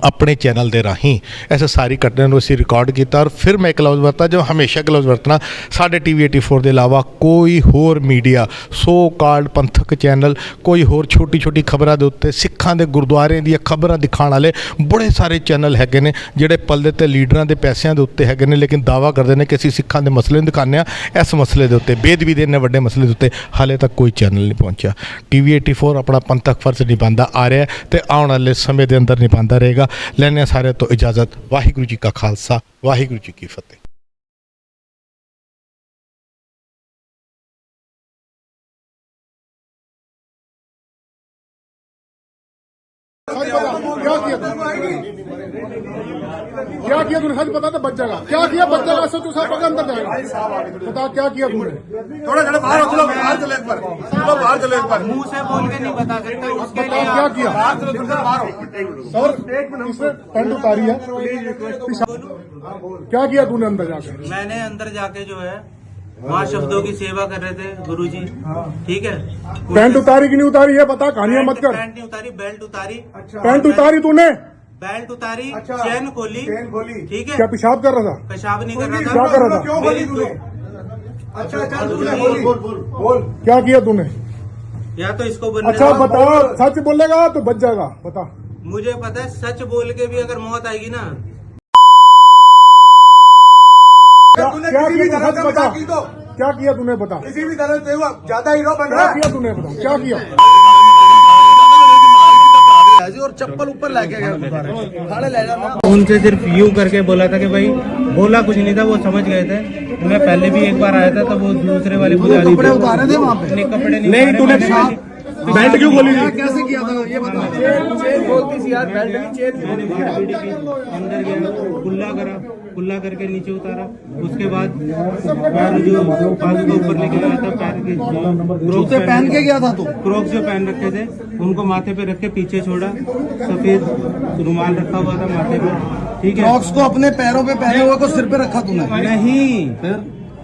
ਆਪਣੇ ਚੈਨਲ ਦੇ ਰਾਹੀਂ ਇਸ ਸਾਰੀ ਘਟਨਾ ਨੂੰ ਅਸੀਂ ਰਿਕਾਰਡ ਕੀਤਾ ਔਰ ਫਿਰ ਮੈਂ ਇੱਕ ਲਫ਼ਜ਼ ਵਰਤਾ ਜੋ ਹਮੇਸ਼ਾ ਇੱਕ ਲਫ਼ਜ਼ ਵਰਤਣਾ, ਸਾਡੇ TV 84 ਦੇ ਇਲਾਵਾ ਕੋਈ ਹੋਰ ਮੀਡੀਆ, ਸੋ ਕਾਲਡ ਪੰਥਕ ਚੈਨਲ, ਕੋਈ ਹੋਰ ਛੋਟੀ ਛੋਟੀ ਖਬਰਾਂ ਦੇ ਉੱਤੇ ਸਿੱਖਾਂ ਦੇ ਗੁਰਦੁਆਰਿਆਂ ਦੀਆਂ ਖਬਰਾਂ ਦਿਖਾਉਣ ਵਾਲੇ ਬੜੇ ਸਾਰੇ ਚੈਨਲ ਹੈਗੇ ਨੇ ਜਿਹੜੇ ਪੱਲੇ ਤੇ ਲੀਡਰਾਂ ਦੇ ਪੈਸਿਆਂ ਦੇ ਉੱਤੇ ਹੈਗੇ ਨੇ, ਲੇਕਿਨ ਦਾਅਵਾ ਕਰਦੇ ਨੇ ਕਿ ਅਸੀਂ ਸਿੱਖਾਂ ਦੇ ਮਸਲੇ ਨੂੰ ਦਿਖਾਉਂਦੇ ਹਾਂ। ਇਸ ਮਸਲੇ ਦੇ ਉੱਤੇ, ਬੇਅਦਬੀ ਦੇ ਇੰਨੇ ਵੱਡੇ ਮਸਲੇ ਦੇ ਉੱਤੇ ਹਾਲੇ ਤੱਕ ਕੋਈ ਚੈਨਲ ਨਹੀਂ ਪਹੁੰਚਿਆ। TV 84 ਆਪਣਾ ਪੰਥਕ ਫਰਜ਼ ਨਿਭਾਉਂਦਾ ਆ ਰਿਹਾ ਤੇ ਆਉਣ ਵਾਲੇ ਸਮੇਂ ਦੇ ਅੰਦਰ ਨਿਭਾਉਂਦਾ ਰਹੇਗਾ। ਲੈਣੇ ਸਾਰੇ ਤੋਂ ਇਜਾਜ਼ਤ। ਵਾਹਿਗੁਰੂ ਜੀ ਕਾ ਖਾਲਸਾ, ਵਾਹਿਗੁਰੂ ਜੀ ਕੀ ਫਤਿਹ। क्या किया तूने? सच बता तो बच जाएगा। क्या किया? बच जाएगा। सब सब अंदर जाएगा। बता क्या किया तूने? थोड़ा जरा बाहर चलो, बाहर चलो एक बार, चलो बाहर चलो एक बार। मुंह से बोल के नहीं बता सकता। बता क्या किया? बाहर चलो, बाहर सर, इसने पैंट उतारी है। क्या किया तूने अंदर जाकर? मैंने अंदर जाके जो है वहाँ शब्दों की सेवा कर रहे थे गुरुजी, ठीक है। पैंट उतारी कि नहीं उतारी है बता, कहानियां मत कर। पैंट नहीं उतारी, बेल्ट उतारी। पैंट उतारी तूने? बेल्ट उतारी, अच्छा। चेन खोली, ठीक है। क्या पेशाब कर रहा था? पेशाब नहीं कर रहा क्या कर रहा था? क्यों बोली तूने? अच्छा तूने बोल क्या किया तूने? या तो इसको बनने अच्छा दो। बता, सच बोलेगा तो बच जाएगा, बता। मुझे पता है सच बोल के भी अगर मौत आएगी ना, क्या तूने क्या किसी भी किया तरह तूने? का बता, की तो क्या किया तूने? बता, किसी भी तरह से ज्यादा हीरो बन क्या रहा है। किया तूने? बता, क्या किया? और चप्पल ऊपर लेके गया खाने ले जाना। उनसे सिर्फ यूं करके बोला था कि भाई, बोला कुछ नहीं था, वो समझ गए थे। मैं पहले भी एक बार आया था तो वो दूसरे वाली पुजारी कपड़े उतारे थे वहाँ पे? नहीं, कपड़े नहीं, तूने बेल्ट क्यों खोली थी? कैसे किया था ये बता। चेन बोलती थी यार, बेल्ट नहीं चेन। अंदर गया, कुल्ला करके नीचे उतारा। उसके बाद पैर जो बाजू के ऊपर लेके आया था, पैर के जूते पहन के गया था तू? क्रोक्स जो पहन रखे थे उनको माथे पे रख के पीछे छोड़ा। सफेद रुमाल रखा हुआ था माथे पे, ठीक है। क्रॉक्स को अपने पैरों पे पहने हुए को सिर पे रखा तूने? नहीं,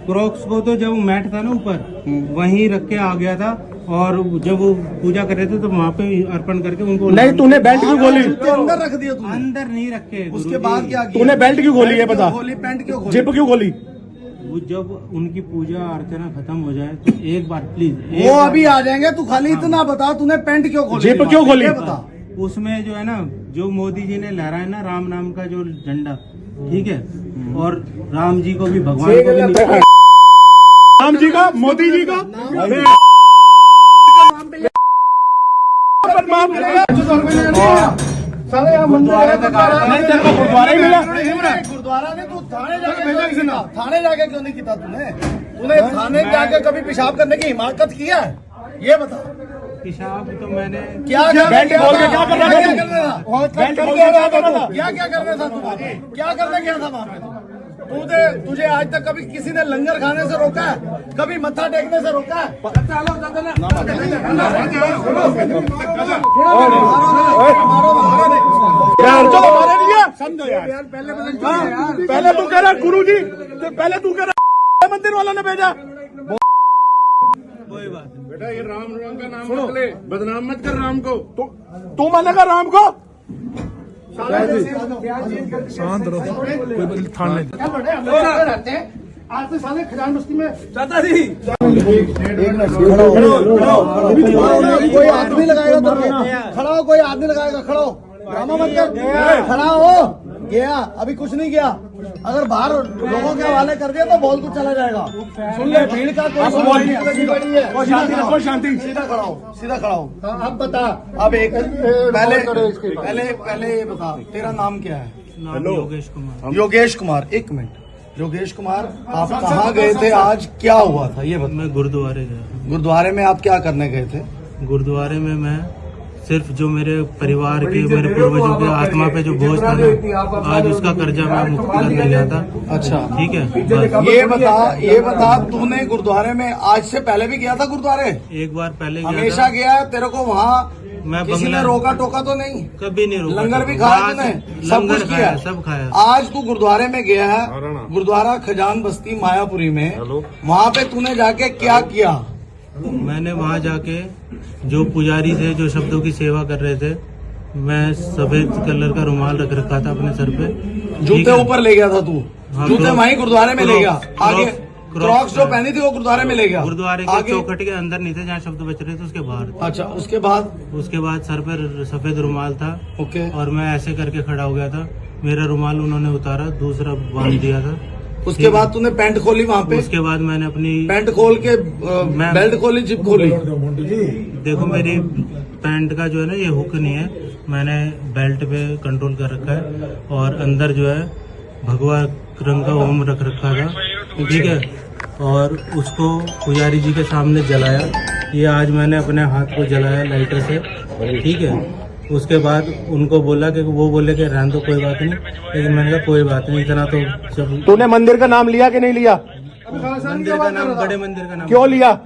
क्रॉक्स को तो जब मैट था ना ऊपर वहीं रख के आ गया था। और जब वो पूजा कर रहे थे तो वहाँ पे अर्पण करके उनको नहीं, तूने बेल्ट क्यों खोली? अंदर रख दिया तूने? अंदर नहीं रखे। उसके बाद क्या किया? तूने बेल्ट क्यों खोली? ये बता, खोली पैंट क्यों खोली? जिप क्यों खोली? वो जब उनकी पूजा अर्चना खत्म हो जाए तो एक बार प्लीज वो अभी आ जाएंगे, तू खाली इतना बता, तूने पैंट क्यों खोली? जिप क्यों खोली? ये बता। उसमें जो है ना, जो मोदी जी ने लहराया ना राम नाम का जो झंडा, ठीक है, और राम जी को भी भगवान को भी राम जी का, मोदी जी का साले यहाँ गुरुद्वारे ही मिला। गुरुद्वारा ने तू थाने जाके भेजा किसी ने? थाने जाके क्यों नहीं किया तूने? तूने थाने जाके कभी पेशाब करने की हिमाकत किया है? ये बता। पेशाब तो मैंने क्या बेल्ट खोल के क्या कर रहा था? बेल्ट खोल के क्या कर रहा था? क्या करने था तू? क्या करने गया था वहाँ पे? तुझे आज तक कभी किसी ने लंगर खाने से रोका है? कभी मत्था टेकने से रोका है? समझो यार, पहले तू कह रहा गुरु जी, पहले तू कह रहा मंदिर वालों ने भेजा। कोई बात नहीं। बेटा ये राम का नाम मत ले, बदनाम मत कर राम को। तू मानेगा राम को? शांत रहो, कोई थाने आज से साले खजान बस्ती में चाहता थी। कोई आदमी लगाएगा तो खड़ा हो, कोई आदमी लगाएगा, खड़ा हो, ड्रामा मत कर, खड़ा हो। गया अभी कुछ नहीं किया। अगर बाहर लोगों के हवाले कर दिया तो बोल तो चला जाएगा। सुन ले, भीड़ का कोई शांति, सीधा खड़ा हो, सीधा खड़ा हो। अब बता, अब एक पहले ये बता, तेरा नाम क्या है? नाम योगेश कुमार। योगेश कुमार, एक मिनट। योगेश कुमार, आप कहाँ गए थे आज? क्या हुआ था ये बता। मैं गुरुद्वारे गया। गुरुद्वारे में आप क्या करने गए थे? गुरुद्वारे में मैं सिर्फ जो मेरे परिवार के, मेरे पूर्वजों के आत्मा पे जो बोझ था ना, आज उसका कर्जा मैं मुक्त करने गया था। अच्छा, ठीक है, बस। ये बता तूने गुरुद्वारे में आज से पहले भी गया था? गुरुद्वारे एक बार पहले हमेशा गया है? तेरे को वहाँ मैं किसी ने रोका टोका तो नहीं? कभी नहीं रोका। लंगर भी खाया तूने? सब कुछ किया? सब खाया। आज तू गुरुद्वारे में गया है, गुरुद्वारा खजान बस्ती मायापुरी में, वहाँ पे तूने जाके क्या किया? मैंने वहाँ जाके जो पुजारी थे, जो शब्दों की सेवा कर रहे थे, मैं सफेद कलर का रुमाल रख रखा था अपने सर पे। जूते ऊपर ले गया था तू? हाँ, जूते वहीं गुरुद्वारे में ले गया? आगे क्रॉक्स जो क्रॉक्स पहनी थी वो गुरुद्वारे में ले गया? गुरुद्वारे के चौखट के अंदर नहीं थे, जहाँ शब्द बच रहे थे उसके बाहर। अच्छा, उसके बाद सर पर सफेद रुमाल था। ओके। और मैं ऐसे करके खड़ा हो गया था। मेरा रुमाल उन्होंने उतारा, दूसरा बांध दिया था। उसके बाद तूने पैंट खोली वहाँ पे? उसके बाद मैंने अपनी पैंट खोल के बेल्ट खोली, जिप खोली? देखो, मेरी पैंट का जो है ना ये हुक नहीं है, मैंने बेल्ट पे कंट्रोल कर रखा है। और अंदर जो है भगवा रंग का ओम रख रखा था, ठीक है। और उसको पुजारी जी के सामने जलाया। ये आज मैंने अपने हाथ को जलाया लाइटर से, ठीक है। उसके बाद उनको बोला कि वो बोले कि रहने दो, कोई बात नहीं। लेकिन मैंने कहा कोई बात नहीं, इतना तो सब। तूने मंदिर का नाम लिया कि नहीं लिया? मंदिर का नाम, बड़े मंदिर का नाम क्यों लिया?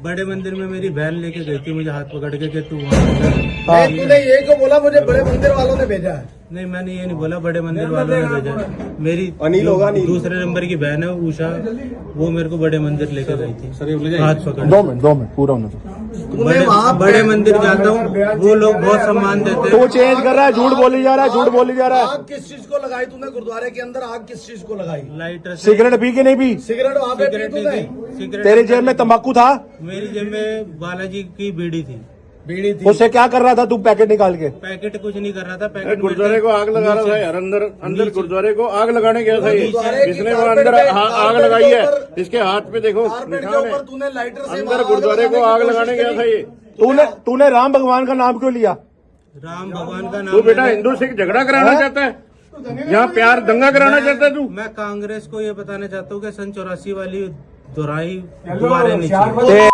बड़े मंदिर में मेरी बहन लेके गई थी मुझे हाथ पकड़ के कि तू तूने ये क्यों बोला मुझे बड़े मंदिर वालों ने भेजा है? नहीं, मैंने ये नहीं बोला, बड़े मंदिर वालों ने भेजा। मेरी अनिल होगा, दूसरे नंबर की बहन है उषा, वो मेरे को बड़े मंदिर लेकर गई थी, हाथ पकड़। 2 मिनट पूरा होने दो। बड़े मंदिर जाता हूँ, वो लोग बहुत सम्मान देते हैं। तो चेंज कर रहा है, झूठ बोली जा रहा है, झूठ बोली जा रहा है। आग किस चीज को लगाई तूने गुरुद्वारे के अंदर? आग किस चीज को लगाई? लाइटर से। सिगरेट पी के नहीं पी? सिगरेट वहाँ पे पी तूने? सिगरेट तेरी जेब में तंबाकू था? मेरी जेब में बालाजी की बीड़ी थी। बीड़ी थी। उससे क्या कर रहा था तू पैकेट निकाल के? पैकेट कुछ नहीं कर रहा था, पैकेट गुरुद्वारे को आग लगा रहा था यार, अंदर गुरुद्वारे को आग लगाने गया था ये। इसने वो अंदर आग लगाई है, इसके हाथ पे देखो निशान है, तूने लाइटर से अंदर गुरुद्वारे को आग लगाने गया था ये। तूने राम भगवान का नाम क्यों लिया? राम भगवान का नाम। तू बेटा हिंदू सिख झगड़ा कराना चाहता है, यहाँ प्यार दंगा कराना चाहता है तू? मैं कांग्रेस को ये बताना चाहता हूँ कि सन 84 वाली दोहराई दोबारा नहीं चाहिए।